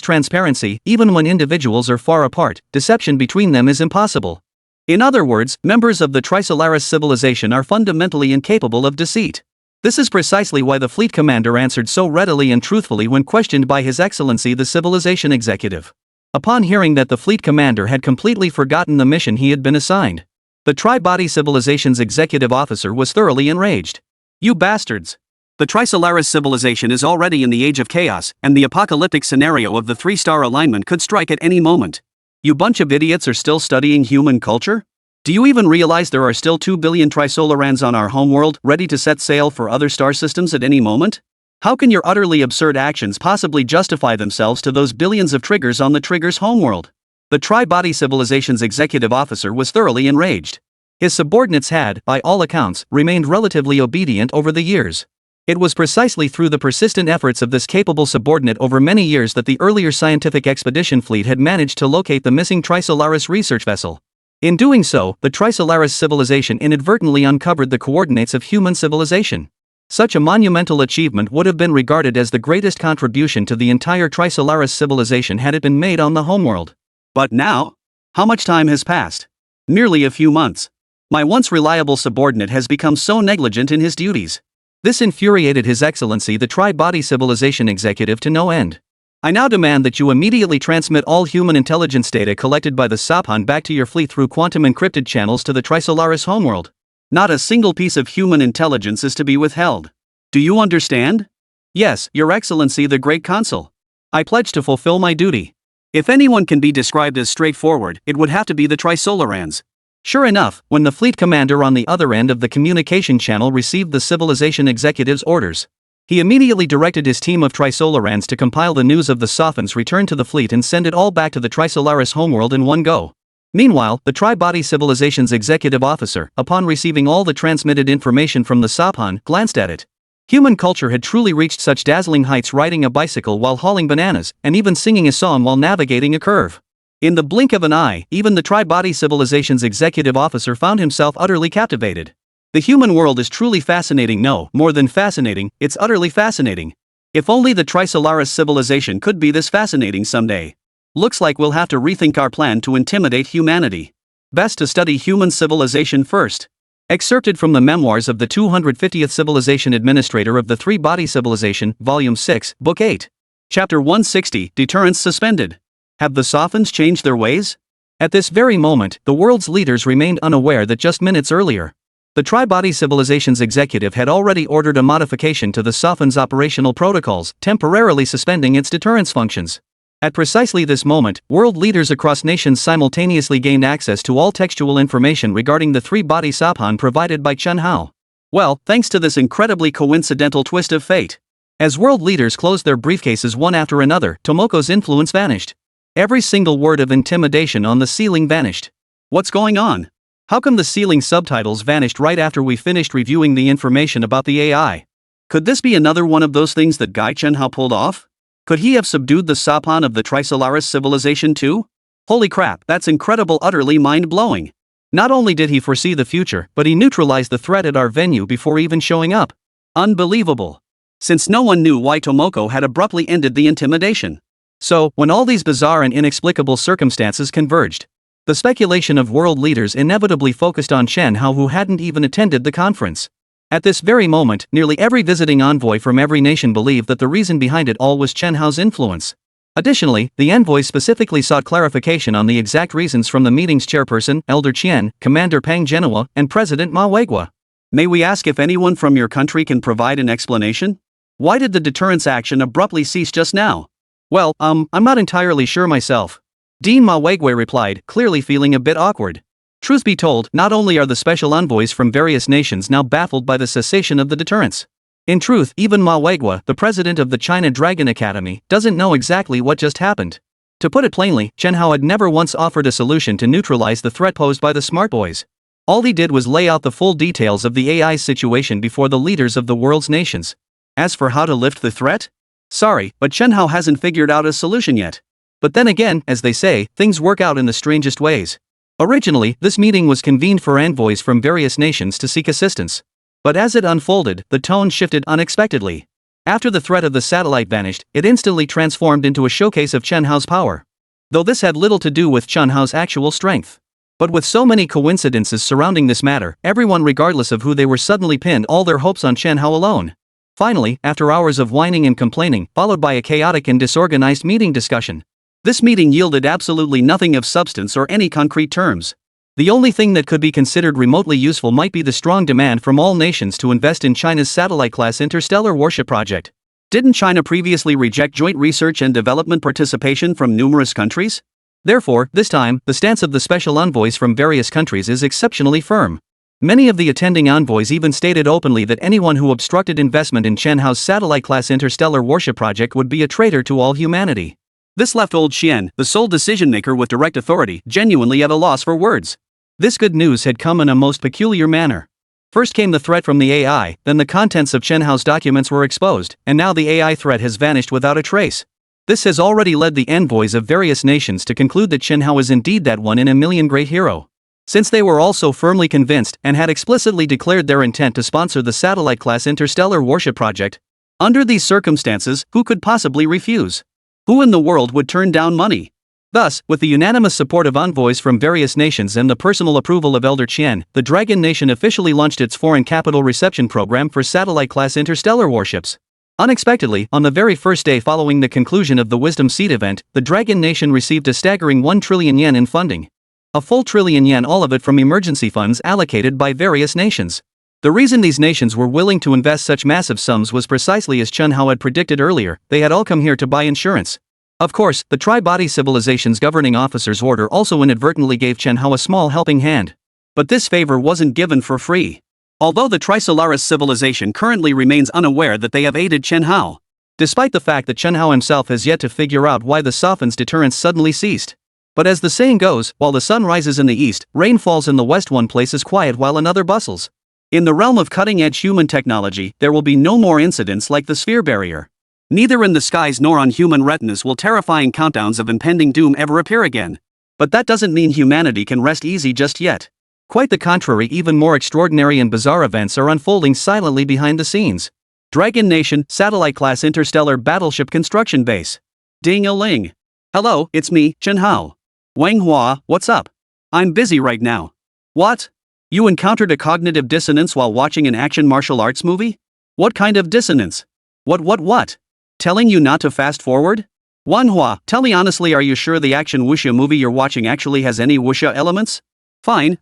B: transparency, even when individuals are far apart, deception between them is impossible. In other words, members of the Trisolaris civilization are fundamentally incapable of deceit. This is precisely why the fleet commander answered so readily and truthfully when questioned by His Excellency the civilization executive. Upon hearing that the fleet commander had completely forgotten the mission he had been assigned, the Tri-Body Civilization's executive officer was thoroughly enraged. You bastards! The Trisolaris civilization is already in the age of chaos, and the apocalyptic scenario of the 3-star alignment could strike at any moment. You bunch of idiots are still studying human culture? Do you even realize there are still 2 billion Trisolarans on our homeworld, ready to set sail for other star systems at any moment? How can your utterly absurd actions possibly justify themselves to those billions of triggers on the Trigger's homeworld? The Tri-Body Civilization's executive officer was thoroughly enraged. His subordinates had, by all accounts, remained relatively obedient over the years. It was precisely through the persistent efforts of this capable subordinate over many years that the earlier scientific expedition fleet had managed to locate the missing Trisolaris research vessel. In doing so, the Trisolaris civilization inadvertently uncovered the coordinates of human civilization. Such a monumental achievement would have been regarded as the greatest contribution to the entire Trisolaris civilization had it been made on the homeworld. But now? How much time has passed? Merely a few months. My once reliable subordinate has become so negligent in his duties.
A: This infuriated His Excellency the Tri-Body Civilization executive to no end. I now demand that you immediately transmit all human intelligence data collected by the Saphan back to your fleet through quantum encrypted channels to the Trisolaris homeworld.
B: Not a single piece of human intelligence is to be withheld. Do you understand?
A: Yes, Your Excellency the Great Consul. I pledge to fulfill my duty.
B: If anyone can be described as straightforward, it would have to be the Trisolarans.
A: Sure enough, when the fleet commander on the other end of the communication channel received the civilization executive's orders, he immediately directed his team of Trisolarans to compile the news of the Saphan's return to the fleet and send it all back to the Trisolaris homeworld in one go. Meanwhile, the Tri-Body Civilization's executive officer, upon receiving all the transmitted information from the Saphan, glanced at it. Human culture had truly reached such dazzling heights riding a bicycle while hauling bananas, and even singing a song while navigating a curve. In the blink of an eye, even the Tri-Body Civilization's executive officer found himself utterly captivated. The human world is truly fascinating. No, more than fascinating, it's utterly fascinating. If only the Trisolaris civilization could be this fascinating someday. Looks like we'll have to rethink our plan to intimidate humanity. Best to study human civilization first. Excerpted from the memoirs of the 250th Civilization Administrator of the Three-Body Civilization, Volume 6, Book 8. Chapter 160, Deterrence Suspended. Have the Saphans changed their ways? At this very moment, the world's leaders remained unaware that just minutes earlier, the Tri-Body Civilization's executive had already ordered a modification to the Saphan's operational protocols, temporarily suspending its deterrence functions. At precisely this moment, world leaders across nations simultaneously gained access to all textual information regarding the three-body Saphan provided by Chen Hao. Well, thanks to this incredibly coincidental twist of fate. As world leaders closed their briefcases one after another, Tomoko's influence vanished. Every single word of intimidation on the ceiling vanished. What's going on? How come the ceiling subtitles vanished right after we finished reviewing the information about the AI? Could this be another one of those things that Guy Chenhao pulled off? Could he have subdued the Saphan of the Trisolaris civilization too? Holy crap, that's incredible, utterly mind-blowing. Not only did he foresee the future, but he neutralized the threat at our venue before even showing up. Unbelievable. Since no one knew why Tomoko had abruptly ended the intimidation. So, when all these bizarre and inexplicable circumstances converged, the speculation of world leaders inevitably focused on Chen Hao, who hadn't even attended the conference. At this very moment, nearly every visiting envoy from every nation believed that the reason behind it all was Chen Hao's influence. Additionally, the envoys specifically sought clarification on the exact reasons from the meeting's chairperson, Elder Qian, Commander Pang Genoa, and President Ma Weigua. May we ask if anyone from your country can provide an explanation?
B: Why did the deterrence action abruptly cease just now? Well, I'm not entirely sure myself. Dean Manhwa replied, clearly feeling a bit awkward. Truth be told, not only are the special envoys from various nations now baffled by the cessation of the deterrence. In truth, even Manhwa, the president of the China Dragon Academy, doesn't know exactly what just happened. To put it plainly, Chen Hao had never once offered a solution to neutralize the threat posed by the smart boys. All he did was lay out the full details of the AI's situation before the leaders of the world's nations. As for how to lift the threat? Sorry, but Chen Hao hasn't figured out a solution yet. But then again, as they say, things work out in the strangest ways. Originally, this meeting was convened for envoys from various nations to seek assistance. But as it unfolded, the tone shifted unexpectedly. After the threat of the satellite vanished, it instantly transformed into a showcase of Chen Hao's power. Though this had little to do with Chen Hao's actual strength. But with so many coincidences surrounding this matter, everyone regardless of who they were suddenly pinned all their hopes on Chen Hao alone. Finally, after hours of whining and complaining, followed by a chaotic and disorganized meeting discussion. This meeting yielded absolutely nothing of substance or any concrete terms. The only thing that could be considered remotely useful might be the strong demand from all nations to invest in China's satellite-class interstellar warship project. Didn't China previously reject joint research and development participation from numerous countries? Therefore, this time, the stance of the special envoys from various countries is exceptionally firm. Many of the attending envoys even stated openly that anyone who obstructed investment in Chen Hao's satellite-class interstellar warship project would be a traitor to all humanity. This left old Xian, the sole decision-maker with direct authority, genuinely at a loss for words. This good news had come in a most peculiar manner. First came the threat from the AI, then the contents of Chen Hao's documents were exposed, and now the AI threat has vanished without a trace. This has already led the envoys of various nations to conclude that Chen Hao is indeed that one in a million great hero. Since they were also firmly convinced and had explicitly declared their intent to sponsor the satellite-class interstellar warship project. Under these circumstances, who could possibly refuse? Who in the world would turn down money? Thus, with the unanimous support of envoys from various nations and the personal approval of Elder Qian, the Dragon Nation officially launched its foreign capital reception program for satellite-class interstellar warships. Unexpectedly, on the very first day following the conclusion of the Wisdom Seed event, the Dragon Nation received a staggering 1 trillion yen in funding. A full trillion yen, all of it from emergency funds allocated by various nations. The reason these nations were willing to invest such massive sums was precisely as Chen Hao had predicted earlier, they had all come here to buy insurance. Of course, the Tri-Body Civilization's governing officer's order also inadvertently gave Chen Hao a small helping hand. But this favor wasn't given for free. Although the Trisolaris civilization currently remains unaware that they have aided Chen Hao. Despite the fact that Chen Hao himself has yet to figure out why the Sophan's deterrence suddenly ceased. But as the saying goes, while the sun rises in the east, rain falls in the west. One place is quiet while another bustles. In the realm of cutting-edge human technology, there will be no more incidents like the sphere barrier. Neither in the skies nor on human retinas will terrifying countdowns of impending doom ever appear again. But that doesn't mean humanity can rest easy just yet. Quite the contrary, even more extraordinary and bizarre events are unfolding silently behind the scenes. Dragon Nation, satellite-class interstellar battleship construction base. Ding-a-ling. Hello, it's me, Chen Hao. Manhwa, what's up? I'm busy right now. What? You encountered a cognitive dissonance while watching an action martial arts movie? What kind of dissonance? What? Telling you not to fast forward? Manhwa, tell me honestly, are you sure the action wuxia movie you're watching actually has any wuxia elements? Fine.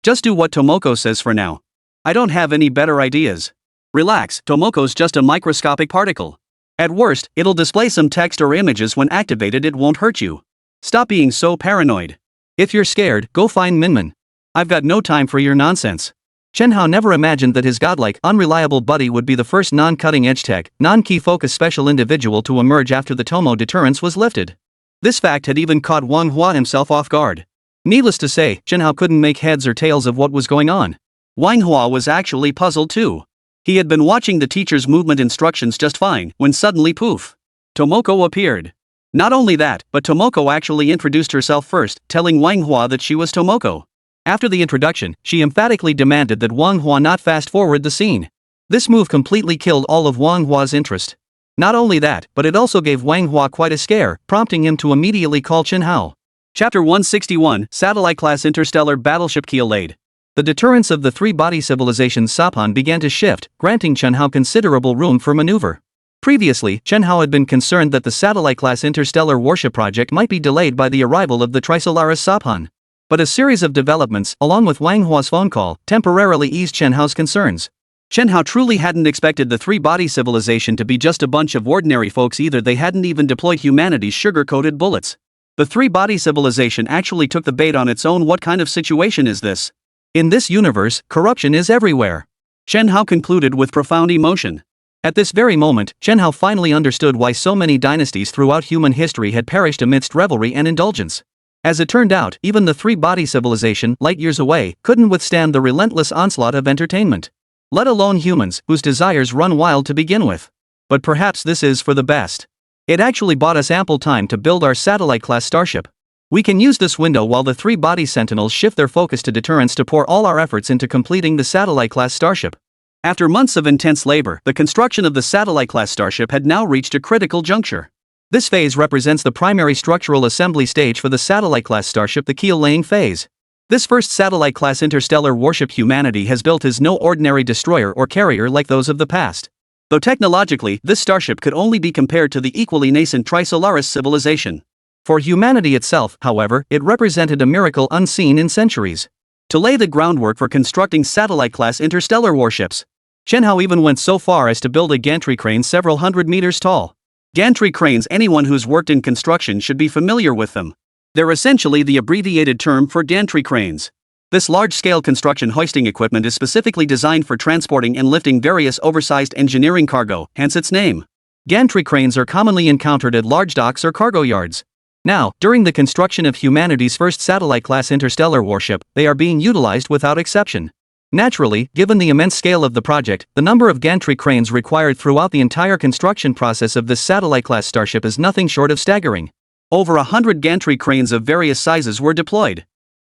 B: Just do what Tomoko says for now. I don't have any better ideas. Relax, Tomoko's just a microscopic particle. At worst, it'll display some text or images. When activated, it won't hurt you. Stop being so paranoid. If you're scared, go find Minman. I've got no time for your nonsense. Chen Hao never imagined that his godlike, unreliable buddy would be the first non-cutting-edge tech, non-key focus special individual to emerge after the Tomo deterrence was lifted. This fact had even caught Manhwa himself off guard. Needless to say, Chen Hao couldn't make heads or tails of what was going on. Manhwa was actually puzzled too. He had been watching the teacher's movement instructions just fine, when suddenly poof. Tomoko appeared. Not only that, but Tomoko actually introduced herself first, telling Manhwa that she was Tomoko. After the introduction, she emphatically demanded that Manhwa not fast forward the scene. This move completely killed all of Manhwa's interest. Not only that, but it also gave Manhwa quite a scare, prompting him to immediately call Chen Hao. Chapter 161, Satellite-class interstellar battleship keel laid. The deterrence of the three-body civilization Sophan began to shift, granting Chen Hao considerable room for maneuver. Previously, Chen Hao had been concerned that the satellite-class interstellar warship project might be delayed by the arrival of the Trisolaris Sophan. But a series of developments, along with Wang Hua's phone call, temporarily eased Chen Hao's concerns. Chen Hao truly hadn't expected the three-body civilization to be just a bunch of ordinary folks either. They hadn't even deployed humanity's sugar-coated bullets. The three-body civilization actually took the bait on its own. What kind of situation is this?
A: In this universe, corruption is everywhere.
B: Chen Hao concluded with profound emotion.
A: At this very moment, Chen Hao finally understood why so many dynasties throughout human history had perished amidst revelry and indulgence. As it turned out, even the three-body civilization, light years away, couldn't withstand the relentless onslaught of entertainment. Let alone humans, whose desires run wild to begin with. But perhaps this is for the best. It actually bought us ample time to build our satellite-class starship. We can use this window while the three-body sentinels shift their focus to deterrence to pour all our efforts into completing the satellite-class starship. After months of intense labor, the construction of the satellite-class starship had now reached a critical juncture. This phase represents the primary structural assembly stage for the satellite-class starship, the keel-laying phase. This first satellite-class interstellar warship humanity has built is no ordinary destroyer or carrier like those of the past. Though technologically, this starship could only be compared to the equally nascent Trisolaris civilization. For humanity itself, however, it represented a miracle unseen in centuries. To lay the groundwork for constructing satellite-class interstellar warships, Chen Hao even went so far as to build a gantry crane several hundred meters tall. Gantry cranes, anyone who's worked in construction should be familiar with them. They're essentially the abbreviated term for gantry cranes. This large-scale construction hoisting equipment is specifically designed for transporting and lifting various oversized engineering cargo, hence its name. Gantry cranes are commonly encountered at large docks or cargo yards. Now, during the construction of humanity's first satellite-class interstellar warship, they are being utilized without exception. Naturally, given the immense scale of the project, the number of gantry cranes required throughout the entire construction process of this satellite-class starship is nothing short of staggering. Over 100 gantry cranes of various sizes were deployed.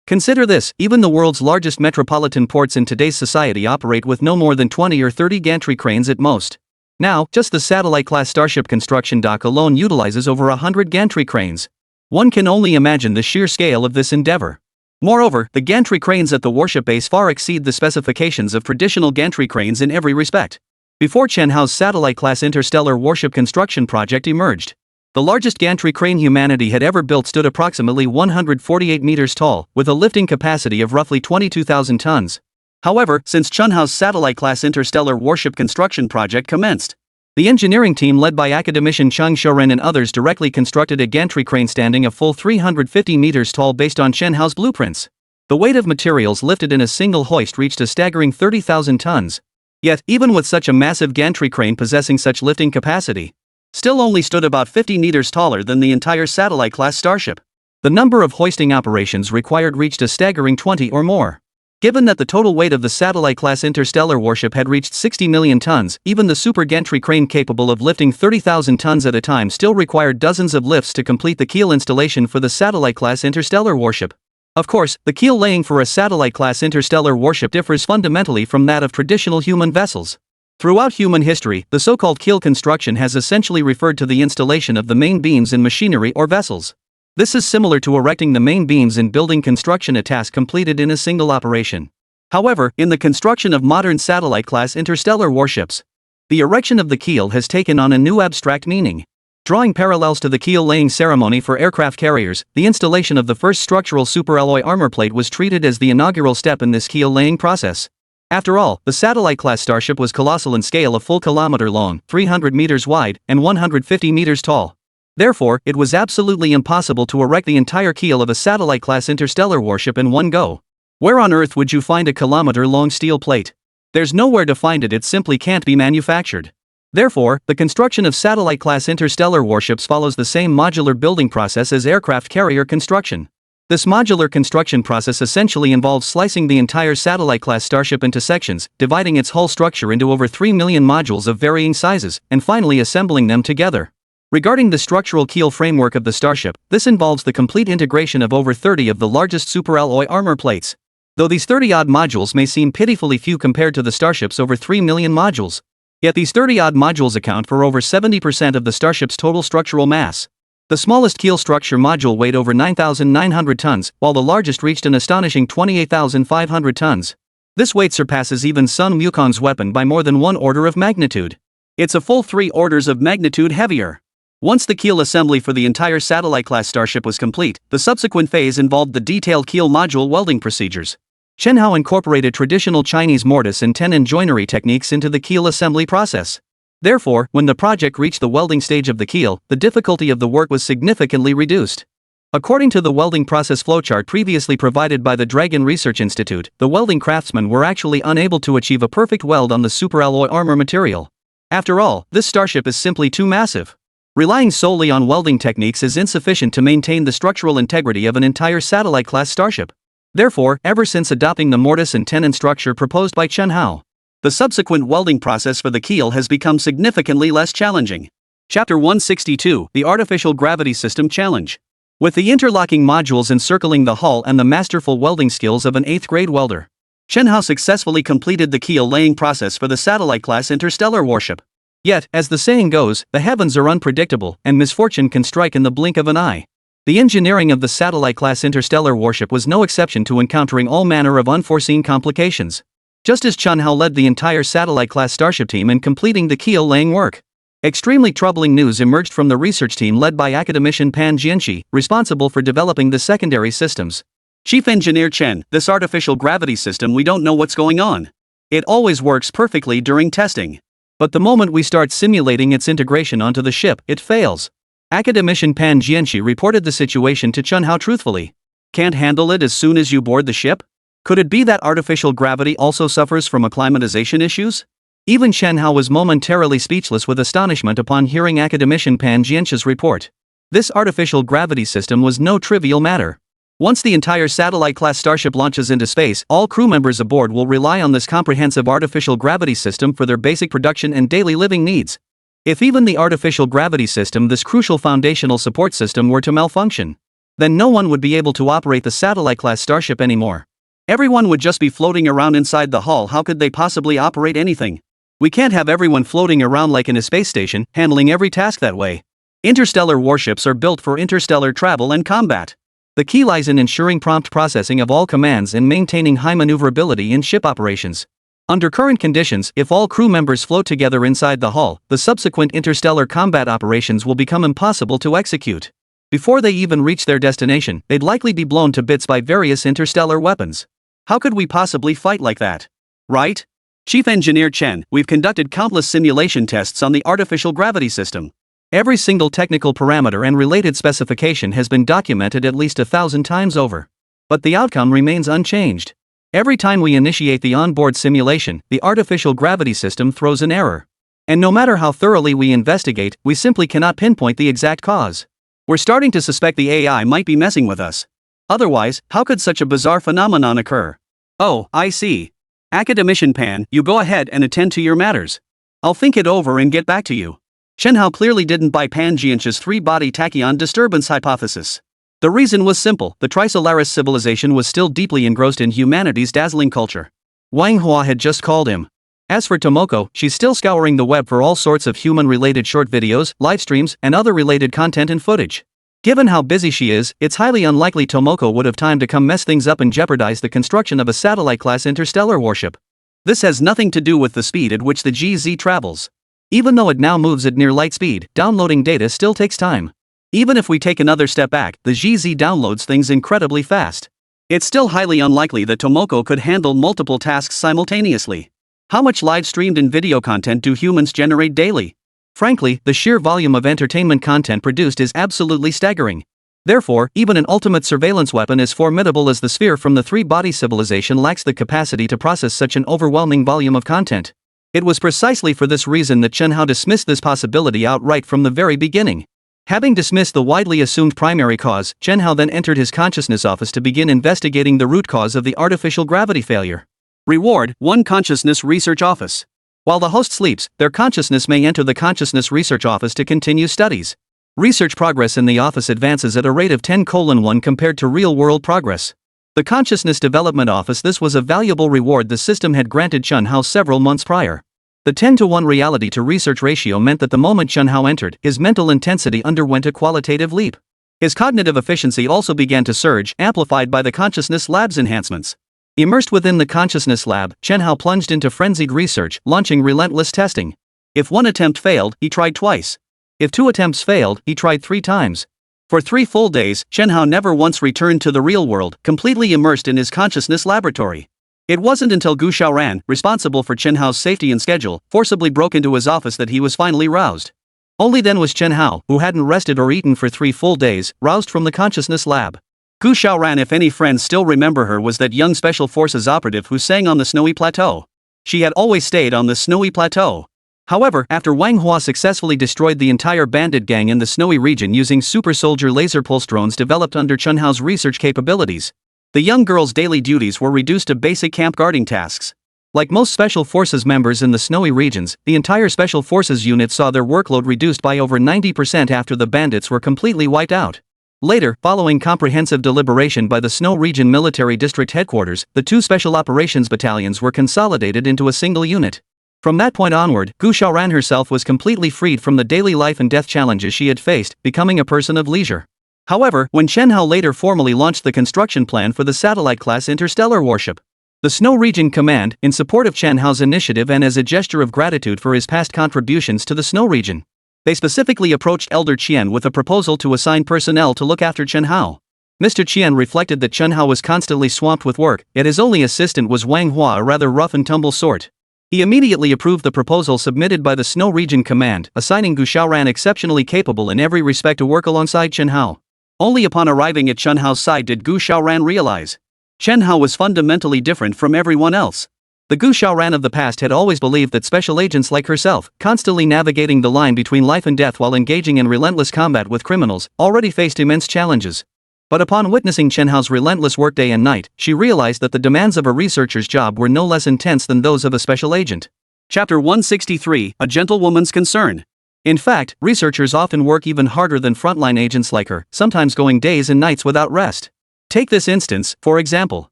A: Consider this, even the world's largest metropolitan ports in today's society operate with no more than 20 or 30 gantry cranes at most. Now, just the satellite-class starship construction dock alone utilizes over 100 gantry cranes. One can only imagine the sheer scale of this endeavor. Moreover, the gantry cranes at the warship base far exceed the specifications of traditional gantry cranes in every respect. Before Chen Hao's satellite-class interstellar warship construction project emerged, the largest gantry crane humanity had ever built stood approximately 148 meters tall, with a lifting capacity of roughly 22,000 tons. However, since Chen Hao's satellite-class interstellar warship construction project commenced, the engineering team led by academician Cheng Shouren and others directly constructed a gantry crane standing a full 350 meters tall based on Chen Hao's blueprints. The weight of materials lifted in a single hoist reached a staggering 30,000 tons. Yet, even with such a massive gantry crane possessing such lifting capacity, still only stood about 50 meters taller than the entire satellite-class starship. The number of hoisting operations required reached a staggering 20 or more. Given that the total weight of the satellite-class interstellar warship had reached 60 million tons, even the super gantry crane capable of lifting 30,000 tons at a time still required dozens of lifts to complete the keel installation for the satellite-class interstellar warship. Of course, the keel laying for a satellite-class interstellar warship differs fundamentally from that of traditional human vessels. Throughout human history, the so-called keel construction has essentially referred to the installation of the main beams in machinery or vessels. This is similar to erecting the main beams in building construction, a task completed in a single operation. However, in the construction of modern satellite-class interstellar warships, the erection of the keel has taken on a new abstract meaning. Drawing parallels to the keel-laying ceremony for aircraft carriers, the installation of the first structural superalloy armor plate was treated as the inaugural step in this keel-laying process. After all, the satellite-class starship was colossal in scale, a full kilometer long, 300 meters wide, and 150 meters tall. Therefore, it was absolutely impossible to erect the entire keel of a satellite-class interstellar warship in one go. Where on earth would you find a kilometer-long steel plate? There's nowhere to find it, it simply can't be manufactured. Therefore, the construction of satellite-class interstellar warships follows the same modular building process as aircraft carrier construction. This modular construction process essentially involves slicing the entire satellite-class starship into sections, dividing its hull structure into over 3 million modules of varying sizes, and finally assembling them together. Regarding the structural keel framework of the starship, this involves the complete integration of over 30 of the largest superalloy armor plates. Though these 30-odd modules may seem pitifully few compared to the starship's over 3 million modules, yet these 30-odd modules account for over 70% of the starship's total structural mass. The smallest keel structure module weighed over 9,900 tons, while the largest reached an astonishing 28,500 tons. This weight surpasses even Sun Wukong's weapon by more than one order of magnitude. It's a full 3 orders of magnitude heavier. Once the keel assembly for the entire satellite-class starship was complete, the subsequent phase involved the detailed keel module welding procedures. Chen Hao incorporated traditional Chinese mortise and tenon joinery techniques into the keel assembly process. Therefore, when the project reached the welding stage of the keel, the difficulty of the work was significantly reduced. According to the welding process flowchart previously provided by the Dragon Research Institute, the welding craftsmen were actually unable to achieve a perfect weld on the superalloy armor material. After all, this starship is simply too massive. Relying solely on welding techniques is insufficient to maintain the structural integrity of an entire satellite-class starship. Therefore, ever since adopting the mortise and tenon structure proposed by Chen Hao, the subsequent welding process for the keel has become significantly less challenging. Chapter 162, The Artificial Gravity System Challenge. With the interlocking modules encircling the hull and the masterful welding skills of an 8th grade welder, Chen Hao successfully completed the keel laying process for the satellite-class interstellar warship. Yet, as the saying goes, the heavens are unpredictable, and misfortune can strike in the blink of an eye. The engineering of the satellite-class interstellar warship was no exception to encountering all manner of unforeseen complications. Just as Chen Hao led the entire satellite-class starship team in completing the keel-laying work, extremely troubling news emerged from the research team led by academician Pan Jianxi, responsible for developing the secondary systems. Chief Engineer Chen, this artificial gravity system, we don't know what's going on. It always works perfectly during testing. But the moment we start simulating its integration onto the ship, it fails. Academician Pan Jianxi reported the situation to Chen Hao truthfully. Can't handle it as soon as you board the ship? Could it be that artificial gravity also suffers from acclimatization issues? Even Chen Hao was momentarily speechless with astonishment upon hearing academician Pan Jianxi's report. This artificial gravity system was no trivial matter. Once the entire satellite-class starship launches into space, all crew members aboard will rely on this comprehensive artificial gravity system for their basic production and daily living needs. If even the artificial gravity system, this crucial foundational support system, were to malfunction, then no one would be able to operate the satellite-class starship anymore. Everyone would just be floating around inside the hull. How could they possibly operate anything? We can't have everyone floating around like in a space station, handling every task that way. Interstellar warships are built for interstellar travel and combat. The key lies in ensuring prompt processing of all commands and maintaining high maneuverability in ship operations. Under current conditions, if all crew members float together inside the hull, the subsequent interstellar combat operations will become impossible to execute. Before they even reach their destination, they'd likely be blown to bits by various interstellar weapons. How could we possibly fight like that? Right? Chief Engineer Chen, we've conducted countless simulation tests on the artificial gravity system. Every single technical parameter and related specification has been documented at least 1,000 times over. But the outcome remains unchanged. Every time we initiate the onboard simulation, the artificial gravity system throws an error. And no matter how thoroughly we investigate, we simply cannot pinpoint the exact cause. We're starting to suspect the AI might be messing with us. Otherwise, how could such a bizarre phenomenon occur? Oh, I see. Academician Pan, you go ahead and attend to your matters. I'll think it over and get back to you. Chen Hao clearly didn't buy Pan Jianxi's three-body tachyon disturbance hypothesis. The reason was simple: the Trisolaris civilization was still deeply engrossed in humanity's dazzling culture. Manhwa had just called him. As for Tomoko, she's still scouring the web for all sorts of human-related short videos, live streams, and other related content and footage. Given how busy she is, it's highly unlikely Tomoko would have time to come mess things up and jeopardize the construction of a satellite-class interstellar warship. This has nothing to do with the speed at which the GZ travels. Even though it now moves at near light speed, downloading data still takes time. Even if we take another step back, the GZ downloads things incredibly fast. It's still highly unlikely that Tomoko could handle multiple tasks simultaneously. How much live-streamed and video content do humans generate daily? Frankly, the sheer volume of entertainment content produced is absolutely staggering. Therefore, even an ultimate surveillance weapon as formidable as the sphere from the three-body civilization lacks the capacity to process such an overwhelming volume of content. It was precisely for this reason that Chen Hao dismissed this possibility outright from the very beginning. Having dismissed the widely assumed primary cause, Chen Hao then entered his consciousness office to begin investigating the root cause of the artificial gravity failure. Reward: 1 Consciousness Research Office. While the host sleeps, their consciousness may enter the Consciousness Research Office to continue studies. Research progress in the office advances at a rate of 10:1 compared to real-world progress. The Consciousness Development Office. This was a valuable reward the system had granted Chen Hao several months prior. The 10-to-1 reality-to-research ratio meant that the moment Chen Hao entered, his mental intensity underwent a qualitative leap. His cognitive efficiency also began to surge, amplified by the Consciousness Lab's enhancements. Immersed within the Consciousness Lab, Chen Hao plunged into frenzied research, launching relentless testing. If 1 attempt failed, he tried twice. If 2 attempts failed, he tried 3 times. For 3 full days, Chen Hao never once returned to the real world, completely immersed in his consciousness laboratory.
B: It wasn't until Gu Xiaoran, responsible for Chen Hao's safety and schedule, forcibly broke into his office that he was finally roused. Only then was Chen Hao, who hadn't rested or eaten for 3 full days, roused from the consciousness lab. Gu Xiaoran, if any friends still remember her, was that young Special Forces operative who sang on the snowy plateau. She had always stayed on the snowy plateau. However, after Wang Hua successfully destroyed the entire bandit gang in the snowy region using super soldier laser pulse drones developed under Chen Hao's research capabilities, the young girl's daily duties were reduced to basic camp guarding tasks. Like most Special Forces members in the snowy regions, the entire Special Forces unit saw their workload reduced by over 90% after the bandits were completely wiped out. Later, following comprehensive deliberation by the Snow Region Military District Headquarters, the 2 Special Operations Battalions were consolidated into a single unit. From that point onward, Gu Xiaoran herself was completely freed from the daily life and death challenges she had faced, becoming a person of leisure. However, when Chen Hao later formally launched the construction plan for the satellite-class interstellar warship, the Snow Region Command, in support of Chen Hao's initiative and as a gesture of gratitude for his past contributions to the Snow Region, they specifically approached Elder Qian with a proposal to assign personnel to look after Chen Hao. Mr. Qian reflected that Chen Hao was constantly swamped with work, yet his only assistant was Wang Hua, a rather rough-and-tumble sort. He immediately approved the proposal submitted by the Snow Region Command, assigning Gu Xiaoran exceptionally capable in every respect to work alongside Chen Hao. Only upon arriving at Chen Hao's side did Gu Xiaoran realize Chen Hao was fundamentally different from everyone else. The Gu Xiaoran of the past had always believed that special agents like herself, constantly navigating the line between life and death while engaging in relentless combat with criminals, already faced immense challenges. But upon witnessing Chen Hao's relentless work day and night, she realized that the demands of a researcher's job were no less intense than those of a special agent. Chapter 163, A Gentlewoman's Concern. In fact, researchers often work even harder than frontline agents like her, sometimes going days and nights without rest. Take this instance, for example.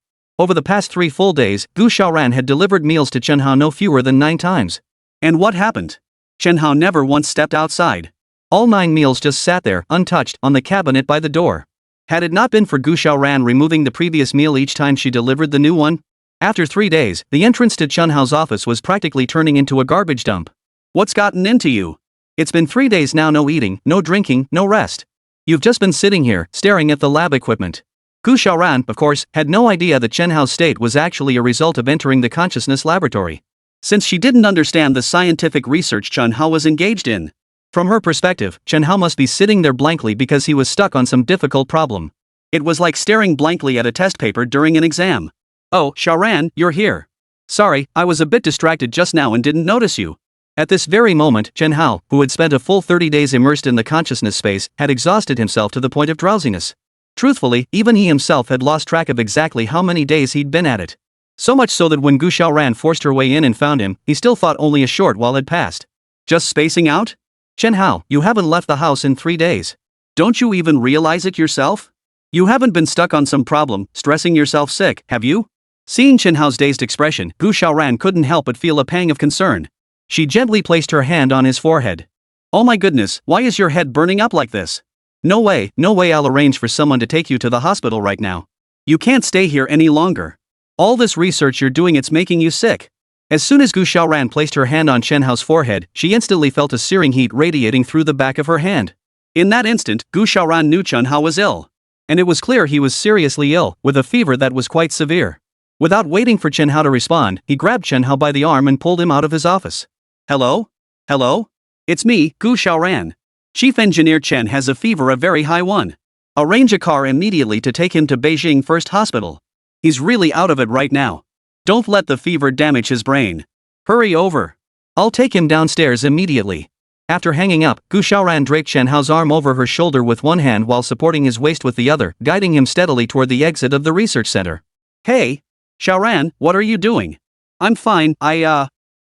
B: Over the past 3 full days, Gu Xiaoran had delivered meals to Chen Hao no fewer than 9 times. And what happened? Chen Hao never once stepped outside. All 9 meals just sat there, untouched, on the cabinet by the door. Had it not been for Gu Xiaoran removing the previous meal each time she delivered the new one? After 3 days, the entrance to Chen Hao's office was practically turning into a garbage dump. What's gotten into you? It's been 3 days now, no eating, no drinking, no rest. You've just been sitting here, staring at the lab equipment. Gu Xiaoran, of course, had no idea that Chen Hao's state was actually a result of entering the consciousness laboratory, since she didn't understand the scientific research Chen Hao was engaged in. From her perspective, Chen Hao must be sitting there blankly because he was stuck on some difficult problem. It was like staring blankly at a test paper during an exam. Oh, Xiaoran, you're here. Sorry, I was a bit distracted just now and didn't notice you. At this very moment, Chen Hao, who had spent a full 30 days immersed in the consciousness space, had exhausted himself to the point of drowsiness. Truthfully, even he himself had lost track of exactly how many days he'd been at it. So much so that when Gu Xiaoran forced her way in and found him, he still thought only a short while had passed. Just spacing out? Chen Hao, you haven't left the house in 3 days. Don't you even realize it yourself? You haven't been stuck on some problem, stressing yourself sick, have you? Seeing Chen Hao's dazed expression, Gu Xiaoran couldn't help but feel a pang of concern. She gently placed her hand on his forehead. Oh my goodness, why is your head burning up like this? No way, I'll arrange for someone to take you to the hospital right now. You can't stay here any longer. All this research you're doing, it's making you sick. As soon as Gu Xiaoran placed her hand on Chen Hao's forehead, she instantly felt a searing heat radiating through the back of her hand. In that instant, Gu Xiaoran knew Chen Hao was ill. And it was clear he was seriously ill, with a fever that was quite severe. Without waiting for Chen Hao to respond, he grabbed Chen Hao by the arm and pulled him out of his office. Hello? Hello? It's me, Gu Xiaoran. Chief Engineer Chen has a fever, a very high one. Arrange a car immediately to take him to Beijing First Hospital. He's really out of it right now. Don't let the fever damage his brain. Hurry over. I'll take him downstairs immediately. After hanging up, Gu Xiaoran draped Chen Hao's arm over her shoulder with one hand while supporting his waist with the other, guiding him steadily toward the exit of the research center. Hey! Xiaoran, what are you doing? I'm fine,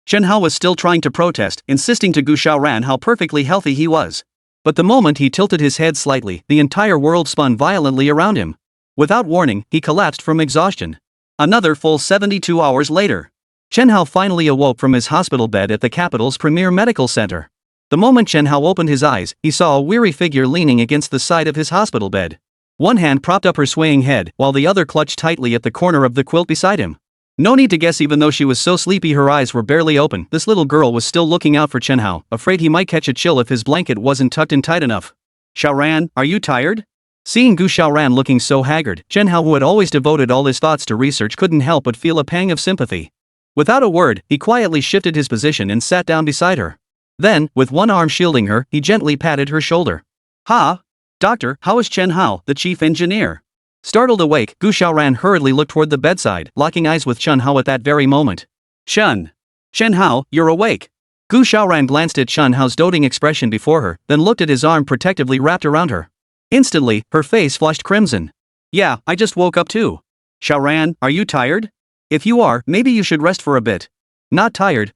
B: Chen Hao was still trying to protest, insisting to Gu Xiaoran how perfectly healthy he was. But the moment he tilted his head slightly, the entire world spun violently around him. Without warning, he collapsed from exhaustion. Another full 72 hours later, Chen Hao finally awoke from his hospital bed at the capital's premier medical center. The moment Chen Hao opened his eyes, he saw a weary figure leaning against the side of his hospital bed. One hand propped up her swaying head, while the other clutched tightly at the corner of the quilt beside him. No need to guess, even though she was so sleepy her eyes were barely open, this little girl was still looking out for Chen Hao, afraid he might catch a chill if his blanket wasn't tucked in tight enough. Xiaoran, are you tired?
A: Seeing Gu Xiaoran looking so haggard, Chen Hao, who had always devoted all his thoughts to research, couldn't help but feel a pang of sympathy. Without a word, he quietly shifted his position and sat down beside her. Then, with one arm shielding her, he gently patted her shoulder. "Ha! Doctor, how is Chen Hao, the chief engineer?" Startled awake, Gu Xiaoran hurriedly looked toward the bedside, locking eyes with Chen Hao at that very moment. Chen Hao, you're awake." Gu Xiaoran glanced at Chen Hao's doting expression before her, then looked at his arm protectively wrapped around her. Instantly, her face flushed crimson. "Yeah, I just woke up too." "Xiaoran, are you tired? If you are, maybe you should rest for a bit." Not tired.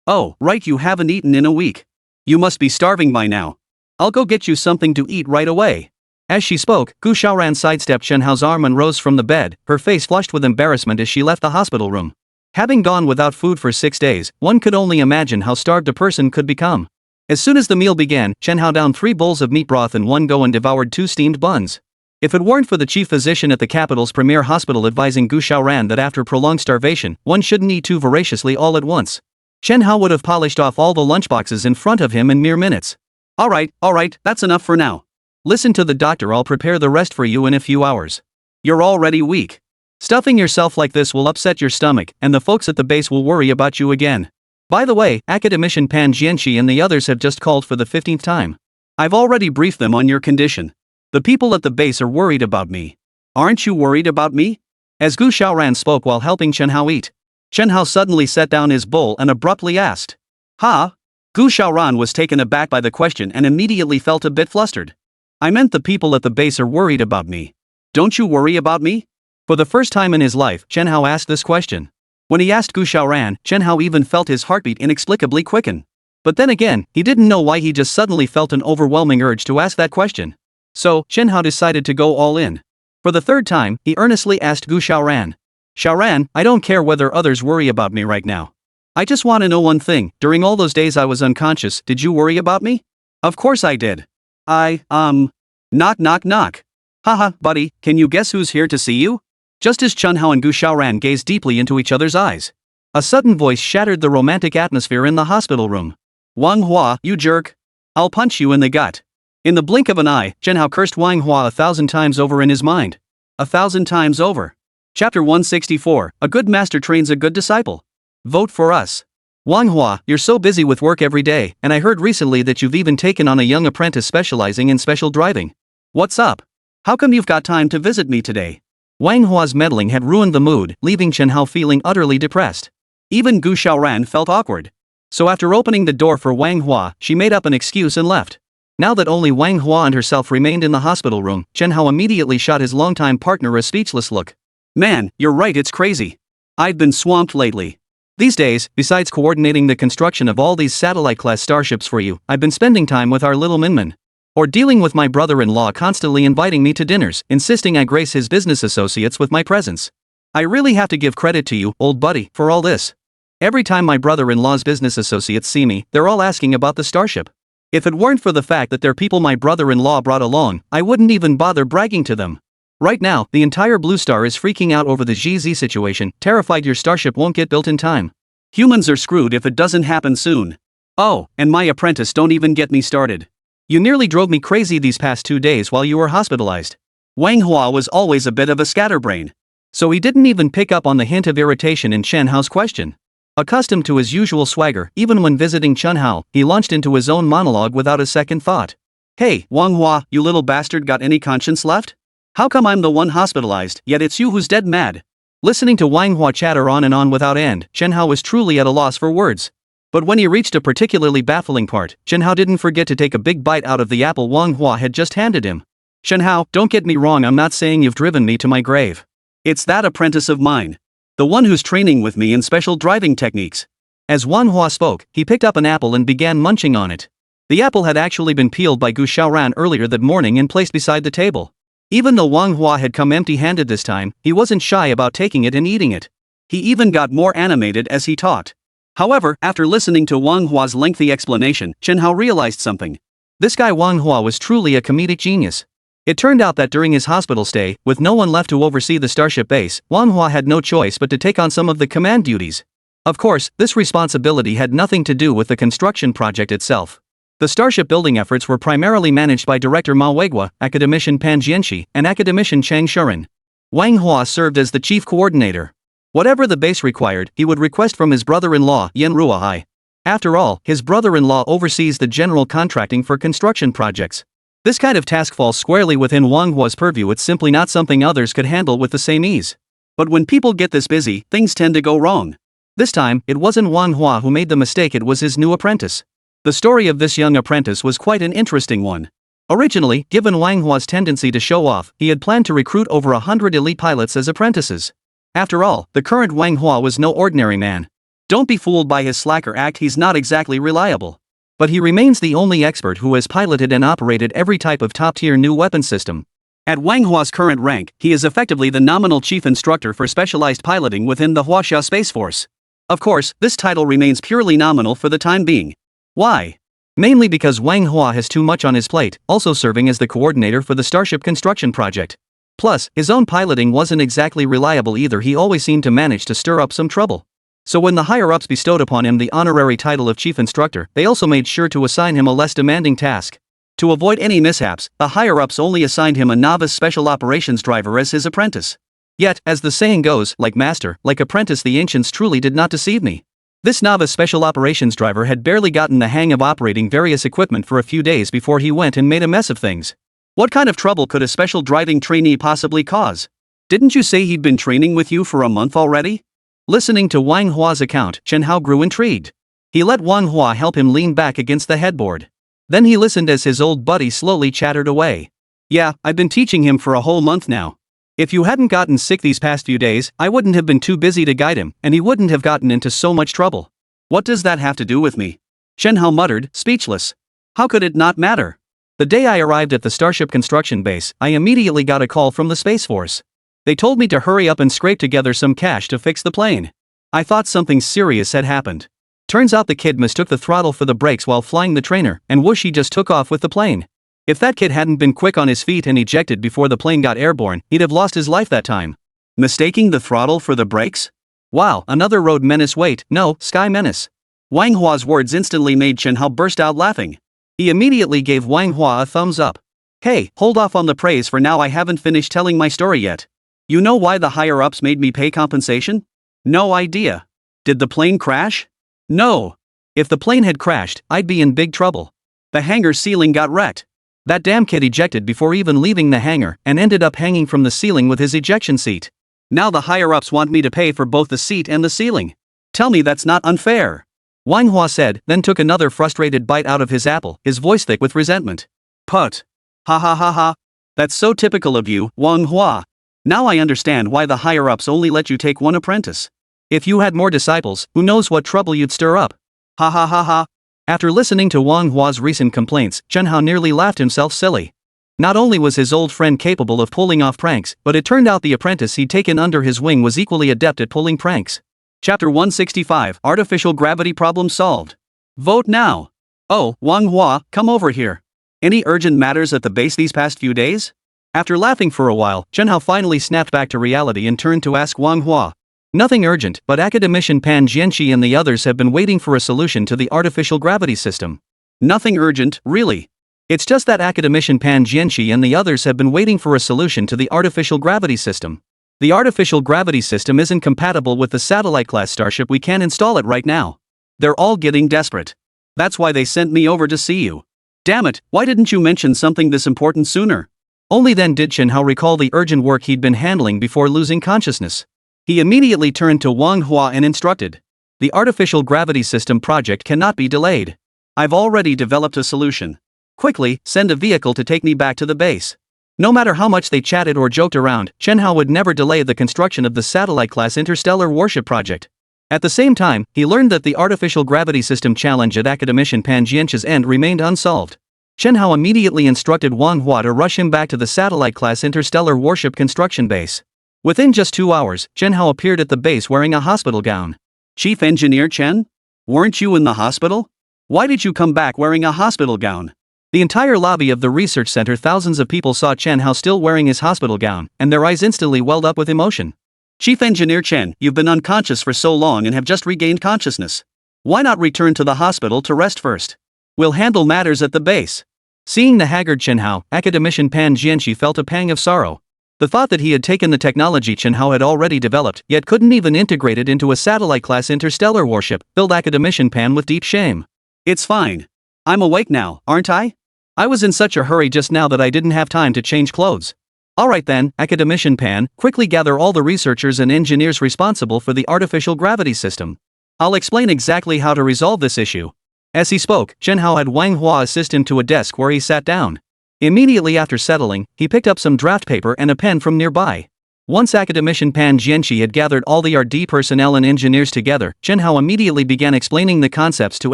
A: "Oh, right, you haven't eaten in a week. You must be starving by now. I'll go get you something to eat right away." As she spoke, Gu Xiaoran sidestepped Chen Hao's arm and rose from the bed, her face flushed with embarrassment as she left the hospital room. Having gone without food for 6 days, one could only imagine how starved a person could become. As soon as the meal began, Chen Hao downed 3 bowls of meat broth in one go and devoured 2 steamed buns. If it weren't for the chief physician at the capital's premier hospital advising Gu Xiaoran that after prolonged starvation, one shouldn't eat too voraciously all at once, Chen Hao would have polished off all the lunchboxes in front of him in mere minutes. All right, that's enough for now. Listen to the doctor, I'll prepare the rest for you in a few hours. You're already weak. Stuffing yourself like this will upset your stomach, and the folks at the base will worry about you again. By the way, Academician Pan Jianxi and the others have just called for the 15th time. I've already briefed them on your condition. The people at the base are worried about me. Aren't you worried about me? As Gu Xiaoran spoke while helping Chen Hao eat, Chen Hao suddenly set down his bowl and abruptly asked, "Ha?" Gu Xiaoran was taken aback by the question and immediately felt a bit flustered. "I meant the people at the base are worried about me. Don't you worry about me?" For the first time in his life, Chen Hao asked this question. When he asked Gu Xiaoran, Chen Hao even felt his heartbeat inexplicably quicken. But then again, he didn't know why he just suddenly felt an overwhelming urge to ask that question. So, Chen Hao decided to go all in. For the 3rd time, he earnestly asked Gu Xiaoran, "Xiaoran, I don't care whether others worry about me right now. I just want to know one thing, during all those days I was unconscious, did you worry about me?" "Of course I did. Knock knock knock. Haha, buddy, can you guess who's here to see you?" Just as Chen Hao and Gu Xiaoran gazed deeply into each other's eyes, a sudden voice shattered the romantic atmosphere in the hospital room. "Wang Hua, you jerk. I'll punch you in the gut." In the blink of an eye, Chen Hao cursed Wang Hua 1,000 times over in his mind. 1,000 times over. Chapter 164, A Good Master Trains a Good Disciple. Vote for us. Wang Hua, you're so busy with work every day, and I heard recently that you've even taken on a young apprentice specializing in special driving. What's up? How come you've got time to visit me today? Wang Hua's meddling had ruined the mood, leaving Chen Hao feeling utterly depressed. Even Gu Xiaoran felt awkward. So after opening the door for Wang Hua, she made up an excuse and left. Now that only Wang Hua and herself remained in the hospital room, Chen Hao immediately shot his longtime partner a speechless look. "Man, you're right, it's crazy. I've been swamped lately. These days, besides coordinating the construction of all these satellite-class starships for you, I've been spending time with our little Minmin. Or dealing with my brother-in-law constantly inviting me to dinners, insisting I grace his business associates with my presence. I really have to give credit to you, old buddy, for all this. Every time my brother-in-law's business associates see me, they're all asking about the starship. If it weren't for the fact that they're people my brother-in-law brought along, I wouldn't even bother bragging to them. Right now, the entire Blue Star is freaking out over the GZ situation, terrified your starship won't get built in time. Humans are screwed if it doesn't happen soon. Oh, and my apprentice, don't even get me started. You nearly drove me crazy these past 2 days while you were hospitalized." Wang Hua was always a bit of a scatterbrain. So he didn't even pick up on the hint of irritation in Chen Hao's question. Accustomed to his usual swagger, even when visiting Chen Hao, he launched into his own monologue without a second thought. "Hey, Wang Hua, you little bastard, got any conscience left? How come I'm the one hospitalized, yet it's you who's dead mad?" Listening to Wang Hua chatter on and on without end, Chen Hao was truly at a loss for words. But when he reached a particularly baffling part, Chen Hao didn't forget to take a big bite out of the apple Wang Hua had just handed him. "Chen Hao, don't get me wrong, I'm not saying you've driven me to my grave. It's that apprentice of mine. The one who's training with me in special driving techniques." As Wang Hua spoke, he picked up an apple and began munching on it. The apple had actually been peeled by Gu Xiaoran earlier that morning and placed beside the table. Even though Wang Hua had come empty-handed this time, he wasn't shy about taking it and eating it. He even got more animated as he talked. However, after listening to Wang Hua's lengthy explanation, Chen Hao realized something. This guy Wang Hua was truly a comedic genius. It turned out that during his hospital stay, with no one left to oversee the starship base, Wang Hua had no choice but to take on some of the command duties. Of course, this responsibility had nothing to do with the construction project itself. The starship building efforts were primarily managed by director Manhwa, academician Pan Jianxi, and academician Chang Shuren. Wang Hua served as the chief coordinator. Whatever the base required, he would request from his brother-in-law, Yan Ruahai. After all, his brother-in-law oversees the general contracting for construction projects. This kind of task falls squarely within Wang Hua's purview. It's simply not something others could handle with the same ease. But when people get this busy, things tend to go wrong. This time, it wasn't Wang Hua who made the mistake, it was his new apprentice. The story of this young apprentice was quite an interesting one. Originally, given Wang Hua's tendency to show off, he had planned to recruit over 100 elite pilots as apprentices. After all, the current Wang Hua was no ordinary man. Don't be fooled by his slacker act, he's not exactly reliable. But he remains the only expert who has piloted and operated every type of top-tier new weapon system. At Wang Hua's current rank, he is effectively the nominal chief instructor for specialized piloting within the Huaxia Space Force. Of course, this title remains purely nominal for the time being. Why? Mainly because Wang Hua has too much on his plate, also serving as the coordinator for the Starship construction project. Plus, his own piloting wasn't exactly reliable either, he always seemed to manage to stir up some trouble. So when the higher-ups bestowed upon him the honorary title of chief instructor, they also made sure to assign him a less demanding task. To avoid any mishaps, the higher-ups only assigned him a novice special operations driver as his apprentice. Yet, as the saying goes, like master, like apprentice, the ancients truly did not deceive me. This novice special operations driver had barely gotten the hang of operating various equipment for a few days before he went and made a mess of things. What kind of trouble could a special driving trainee possibly cause? Didn't you say he'd been training with you for a month already? Listening to Wang Hua's account, Chen Hao grew intrigued. He let Wang Hua help him lean back against the headboard. Then he listened as his old buddy slowly chattered away. Yeah, I've been teaching him for a whole month now. If you hadn't gotten sick these past few days, I wouldn't have been too busy to guide him, and he wouldn't have gotten into so much trouble. What does that have to do with me? Chen Hao muttered, speechless. How could it not matter? The day I arrived at the Starship construction base, I immediately got a call from the Space Force. They told me to hurry up and scrape together some cash to fix the plane. I thought something serious had happened. Turns out the kid mistook the throttle for the brakes while flying the trainer, and whoosh, he just took off with the plane. If that kid hadn't been quick on his feet and ejected before the plane got airborne, he'd have lost his life that time. Mistaking the throttle for the brakes? Wow, another road menace. Wait, no, sky menace. Wang Hua's words instantly made Chen Hao burst out laughing. He immediately gave Wang Hua a thumbs up. Hey, hold off on the praise for now, I haven't finished telling my story yet. You know why the higher-ups made me pay compensation? No idea. Did the plane crash? No. If the plane had crashed, I'd be in big trouble. The hangar ceiling got wrecked. That damn kid ejected before even leaving the hangar and ended up hanging from the ceiling with his ejection seat. Now the higher-ups want me to pay for both the seat and the ceiling. Tell me that's not unfair. Wang Hua said, then took another frustrated bite out of his apple, his voice thick with resentment. Put. Ha ha ha ha. That's so typical of you, Wang Hua. Now I understand why the higher-ups only let you take one apprentice. If you had more disciples, who knows what trouble you'd stir up. Ha ha ha ha. After listening to Wang Hua's recent complaints, Chen Hao nearly laughed himself silly. Not only was his old friend capable of pulling off pranks, but it turned out the apprentice he'd taken under his wing was equally adept at pulling pranks. Chapter 165, Artificial Gravity Problem Solved. Vote now. Oh, Wang Hua, come over here. Any urgent matters at the base these past few days? After laughing for a while, Chen Hao finally snapped back to reality and turned to ask Wang Hua. Nothing urgent, but academician Pan Jianxi and the others have been waiting for a solution to the artificial gravity system. Nothing urgent, really. It's just that academician Pan Jianxi and the others have been waiting for a solution to the artificial gravity system. The artificial gravity system isn't compatible with the satellite-class starship, we can't install it right now. They're all getting desperate. That's why they sent me over to see you. Damn it, why didn't you mention something this important sooner? Only then did Chen Hao recall the urgent work he'd been handling before losing consciousness. He immediately turned to Wang Hua and instructed. The artificial gravity system project cannot be delayed. I've already developed a solution. Quickly, send a vehicle to take me back to the base. No matter how much they chatted or joked around, Chen Hao would never delay the construction of the satellite-class interstellar warship project. At the same time, he learned that the artificial gravity system challenge at academician Pan Jianxi's end remained unsolved. Chen Hao immediately instructed Wang Hua to rush him back to the satellite-class interstellar warship construction base. Within just 2 hours, Chen Hao appeared at the base wearing a hospital gown. Chief Engineer Chen? Weren't you in the hospital? Why did you come back wearing a hospital gown? The entire lobby of the research center, thousands of people saw Chen Hao still wearing his hospital gown, and their eyes instantly welled up with emotion. Chief Engineer Chen, you've been unconscious for so long and have just regained consciousness. Why not return to the hospital to rest first?
B: We'll handle matters at the base.
A: Seeing the haggard Chen Hao, academician Pan Jianxi felt a pang of sorrow. The thought that he had taken the technology Chen Hao had already developed, yet couldn't even integrate it into a satellite-class interstellar warship, filled academician Pan with deep shame.
B: It's fine. I'm awake now, aren't I? I was in such a hurry just now that I didn't have time to change clothes.
A: Alright then, academician Pan, quickly gather all the researchers and engineers responsible for the artificial gravity system. I'll explain exactly how to resolve this issue. As he spoke, Chen Hao had Wang Hua assist him to a desk where he sat down. Immediately after settling, he picked up some draft paper and a pen from nearby. Once academician Pan Jianxi had gathered all the RD personnel and engineers together, Chen Hao immediately began explaining the concepts to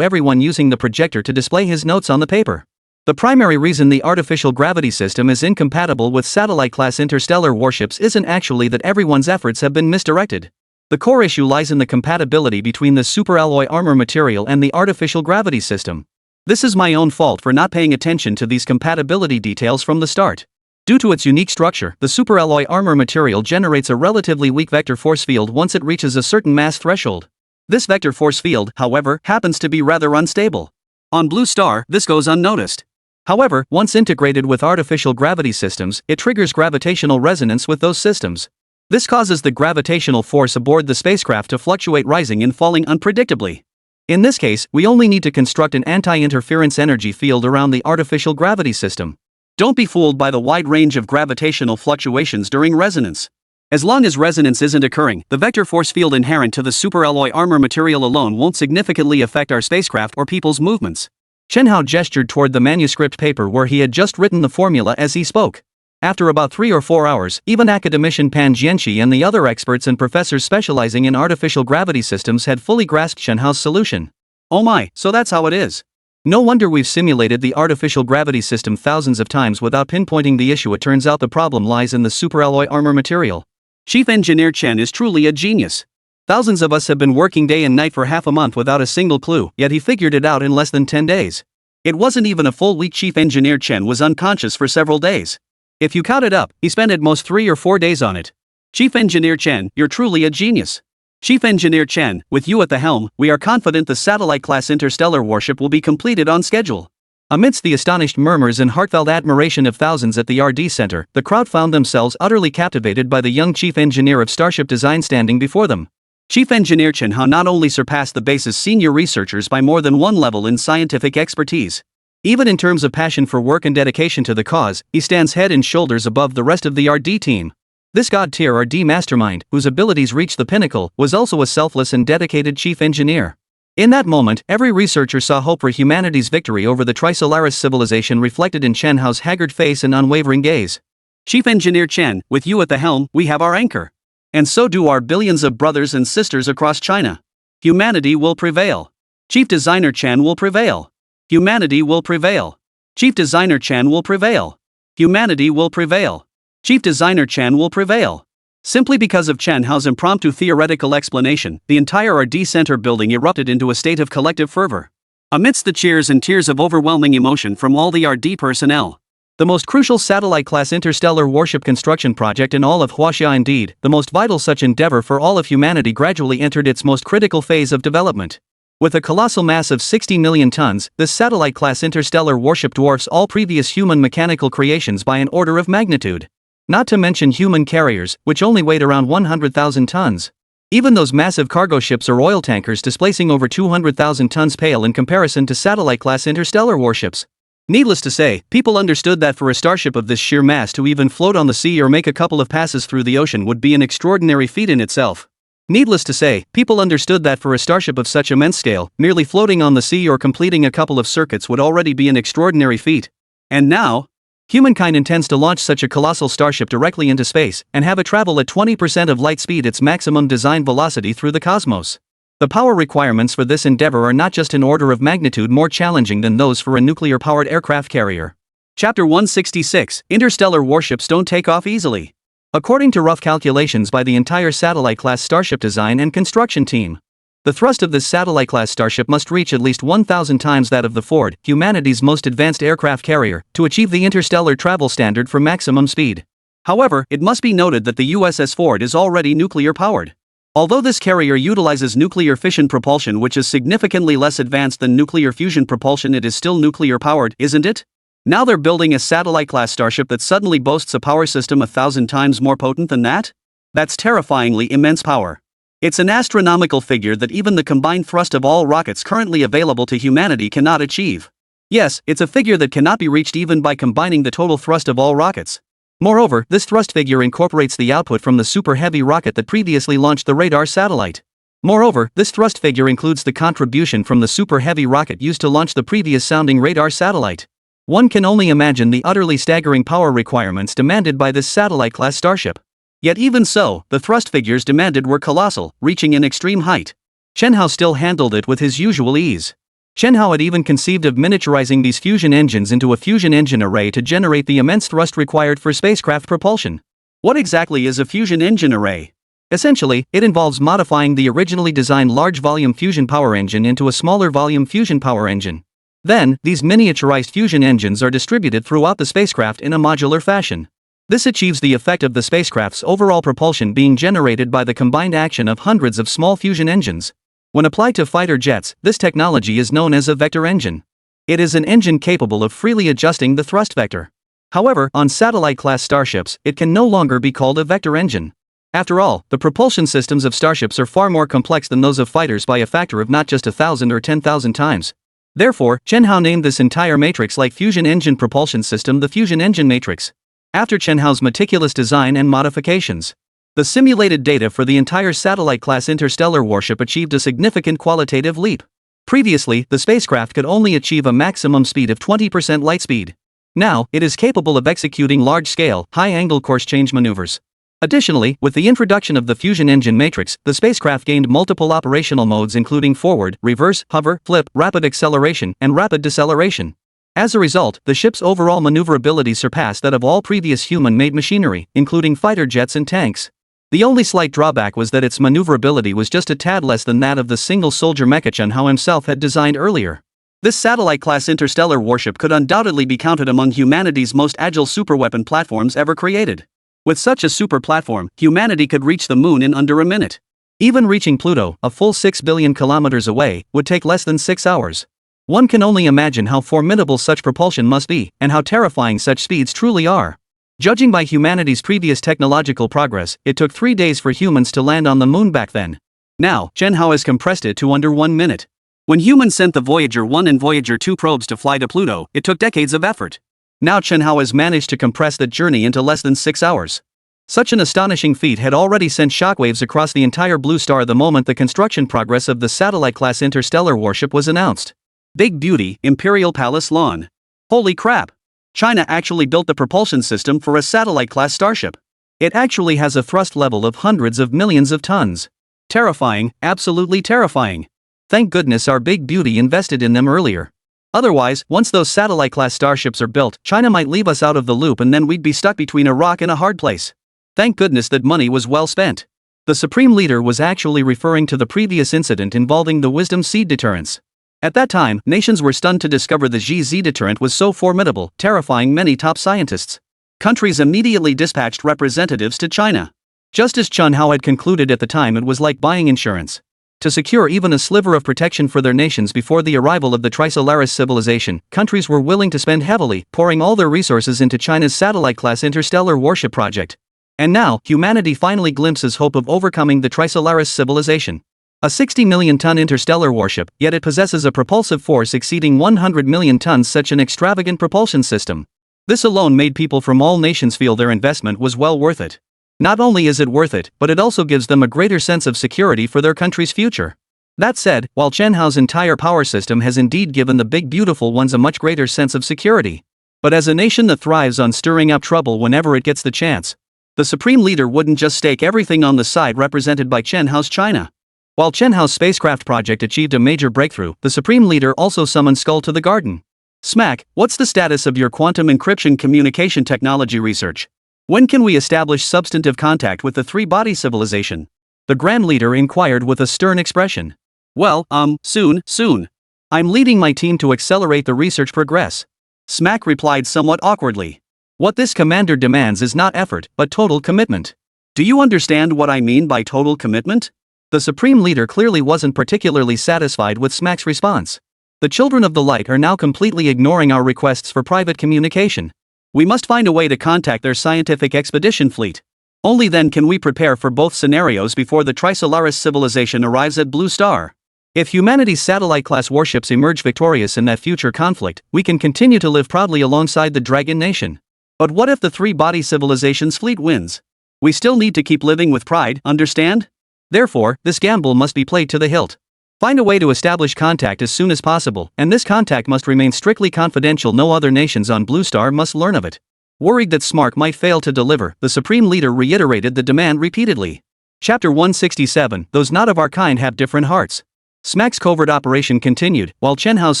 A: everyone using the projector to display his notes on the paper. The primary reason the artificial gravity system is incompatible with satellite-class interstellar warships isn't actually that everyone's efforts have been misdirected. The core issue lies in the compatibility between the superalloy armor material and the artificial gravity system. This is my own fault for not paying attention to these compatibility details from the start. Due to its unique structure, the superalloy armor material generates a relatively weak vector force field once it reaches a certain mass threshold. This vector force field, however, happens to be rather unstable. On Blue Star, this goes unnoticed. However, once integrated with artificial gravity systems, it triggers gravitational resonance with those systems. This causes the gravitational force aboard the spacecraft to fluctuate, rising and falling unpredictably. In this case, we only need to construct an anti-interference energy field around the artificial gravity system. Don't be fooled by the wide range of gravitational fluctuations during resonance. As long as resonance isn't occurring, the vector force field inherent to the superalloy armor material alone won't significantly affect our spacecraft or people's movements. Chen Hao gestured toward the manuscript paper where he had just written the formula as he spoke. After about 3 or 4 hours, even academician Pan Jianxi and the other experts and professors specializing in artificial gravity systems had fully grasped Chen Hao's solution.
B: Oh my, so that's how it is.
A: No wonder we've simulated the artificial gravity system thousands of times without pinpointing the issue. It turns out the problem lies in the superalloy armor material.
B: Chief Engineer Chen is truly a genius.
A: Thousands of us have been working day and night for half a month without a single clue, yet he figured it out in less than 10 days.
B: It wasn't even a full week. Chief Engineer Chen was unconscious for several days. If you count it up, he spent at most 3 or 4 days on it. Chief Engineer Chen, you're truly a genius. Chief Engineer Chen, with you at the helm, we are confident the satellite-class interstellar warship will be completed on schedule.
A: Amidst the astonished murmurs and heartfelt admiration of thousands at the RD Center, the crowd found themselves utterly captivated by the young chief engineer of Starship Design standing before them.
B: Chief Engineer Chen Hao not only surpassed the base's senior researchers by more than one level in scientific expertise. Even in terms of passion for work and dedication to the cause, he stands head and shoulders above the rest of the RD team. This god-tier RD mastermind, whose abilities reached the pinnacle, was also a selfless and dedicated chief engineer. In that moment, every researcher saw hope for humanity's victory over the Trisolaris civilization reflected in Chen Hao's haggard face and unwavering gaze. Chief Engineer Chen, with you at the helm, we have our anchor. And so do our billions of brothers and sisters across China. Humanity will prevail. Chief Designer Chen will prevail. Humanity will prevail. Chief Designer Chen will prevail. Humanity will prevail. Chief Designer Chen will prevail. Simply because of Chen Hao's impromptu theoretical explanation, the entire RD Center building erupted into a state of collective fervor. Amidst the cheers and tears of overwhelming emotion from all the RD personnel,
A: the most crucial satellite-class interstellar warship construction project in all of Huaxia, indeed, the most vital such endeavor for all of humanity, gradually entered its most critical phase of development. With a colossal mass of 60 million tons, this satellite-class interstellar warship dwarfs all previous human mechanical creations by an order of magnitude. Not to mention human carriers, which only weighed around 100,000 tons. Even those massive cargo ships or oil tankers displacing over 200,000 tons pale in comparison to satellite-class interstellar warships. Needless to say, people understood that for a starship of this sheer mass to even float on the sea or make a couple of passes through the ocean would be an extraordinary feat in itself. Needless to say, people understood that for a starship of such immense scale, merely floating on the sea or completing a couple of circuits would already be an extraordinary feat. And now, humankind intends to launch such a colossal starship directly into space, and have it travel at 20% of light speed, its maximum design velocity, through the cosmos. The power requirements for this endeavor are not just an order of magnitude more challenging than those for a nuclear-powered aircraft carrier.
B: Chapter 166, Interstellar Warships Don't Take Off Easily.
A: According to rough calculations by the entire satellite-class starship design and construction team, the thrust of this satellite-class starship must reach at least 1,000 times that of the Ford, humanity's most advanced aircraft carrier, to achieve the interstellar travel standard for maximum speed.
B: However, it must be noted that the USS Ford is already nuclear-powered. Although this carrier utilizes nuclear fission propulsion, which is significantly less advanced than nuclear fusion propulsion, it is still nuclear powered, isn't it? Now they're building a satellite-class starship that suddenly boasts a power system 1,000 times more potent than that? That's terrifyingly immense power. It's an astronomical figure that even the combined thrust of all rockets currently available to humanity cannot achieve. Yes, it's a figure that cannot be reached even by combining the total thrust of all rockets. Moreover, this thrust figure incorporates the output from the Super Heavy rocket that previously launched the radar satellite. Moreover, this thrust figure includes the contribution from the Super Heavy rocket used to launch the previous sounding radar satellite. One can only imagine the utterly staggering power requirements demanded by this satellite-class starship. Yet even so, the thrust figures demanded were colossal, reaching an extreme height. Chen Hao still handled it with his usual ease. Chen Hao had even conceived of miniaturizing these fusion engines into a fusion engine array to generate the immense thrust required for spacecraft propulsion. What exactly is a fusion engine array? Essentially, it involves modifying the originally designed large-volume fusion power engine into a smaller volume fusion power engine. Then, these miniaturized fusion engines are distributed throughout the spacecraft in a modular fashion. This achieves the effect of the spacecraft's overall propulsion being generated by the combined action of hundreds of small fusion engines. When applied to fighter jets, this technology is known as a vector engine. It is an engine capable of freely adjusting the thrust vector. However, on satellite-class starships, it can no longer be called a vector engine. After all, the propulsion systems of starships are far more complex than those of fighters by a factor of not just 1,000 or 10,000 times. Therefore, Chen Hao named this entire matrix-like fusion engine propulsion system the Fusion Engine Matrix, after Chen Hao's meticulous design and modifications. The simulated data for the entire satellite-class interstellar warship achieved a significant qualitative leap. Previously, the spacecraft could only achieve a maximum speed of 20% light speed. Now, it is capable of executing large-scale, high-angle course change maneuvers. Additionally, with the introduction of the Fusion Engine Matrix, the spacecraft gained multiple operational modes including forward, reverse, hover, flip, rapid acceleration, and rapid deceleration. As a result, the ship's overall maneuverability surpassed that of all previous human-made machinery, including fighter jets and tanks. The only slight drawback was that its maneuverability was just a tad less than that of the single-soldier mecha Chen Hao himself had designed earlier. This satellite-class interstellar warship could undoubtedly be counted among humanity's most agile superweapon platforms ever created. With such a super platform, humanity could reach the moon in under a minute. Even reaching Pluto, a full 6 billion kilometers away, would take less than 6 hours. One can only imagine how formidable such propulsion must be, and how terrifying such speeds truly are. Judging by humanity's previous technological progress, it took 3 days for humans to land on the moon back then. Now, Chen Hao has compressed it to under 1 minute. When humans sent the Voyager 1 and Voyager 2 probes to fly to Pluto, it took decades of effort. Now Chen Hao has managed to compress that journey into less than 6 hours. Such an astonishing feat had already sent shockwaves across the entire blue star the moment the construction progress of the satellite-class interstellar warship was announced. Big beauty, Imperial Palace lawn. Holy crap! China actually built the propulsion system for a satellite-class starship. It actually has a thrust level of hundreds of millions of tons. Terrifying, absolutely terrifying. Thank goodness our big beauty invested in them earlier. Otherwise, once those satellite-class starships are built, China might leave us out of the loop and then we'd be stuck between a rock and a hard place. Thank goodness that money was well spent. The Supreme Leader was actually referring to the previous incident involving the Wisdom Seed deterrence. At that time, nations were stunned to discover the GZ deterrent was so formidable, terrifying many top scientists. Countries immediately dispatched representatives to China. Just as Chen Hao had concluded at the time, it was like buying insurance. To secure even a sliver of protection for their nations before the arrival of the Trisolaris civilization, countries were willing to spend heavily, pouring all their resources into China's satellite-class interstellar warship project. And now, humanity finally glimpses hope of overcoming the Trisolaris civilization. A 60 million ton interstellar warship, yet it possesses a propulsive force exceeding 100 million tons. Such an extravagant propulsion system. This alone made people from all nations feel their investment was well worth it. Not only is it worth it, but it also gives them a greater sense of security for their country's future. That said, while Chen Hao's entire power system has indeed given the big beautiful ones a much greater sense of security. But as a nation that thrives on stirring up trouble whenever it gets the chance, the Supreme Leader wouldn't just stake everything on the side represented by Chen Hao's China. While Chen Hao's spacecraft project achieved a major breakthrough, the Supreme Leader also summoned Skull to the garden. Smack, what's the status of your quantum encryption communication technology research? When can we establish substantive contact with the three-body civilization? The Grand Leader inquired with a stern expression. Well, soon. I'm leading my team to accelerate the research progress. Smack replied somewhat awkwardly. What this commander demands is not effort, but total commitment. Do you understand what I mean by total commitment?
A: The supreme leader clearly wasn't particularly satisfied with Smack's response. The Children of the Light are now completely ignoring our requests for private communication.
B: We must find a way to contact their scientific expedition fleet. Only then can we prepare for both scenarios before the Trisolaris civilization arrives at Blue Star.
A: If humanity's satellite-class warships emerge victorious in that future conflict, we can continue to live proudly alongside the Dragon Nation.
B: But what if the three-body civilization's fleet wins? We still need to keep living with pride, understand?
A: Therefore, this gamble must be played to the hilt. Find a way to establish contact as soon as possible, and this contact must remain strictly confidential. No other nations on Blue Star must learn of it. Worried that Smark might fail to deliver, the Supreme Leader reiterated the demand repeatedly. Chapter 167, Those Not of Our Kind Have Different Hearts. Smack's covert operation continued, while Chen Hao's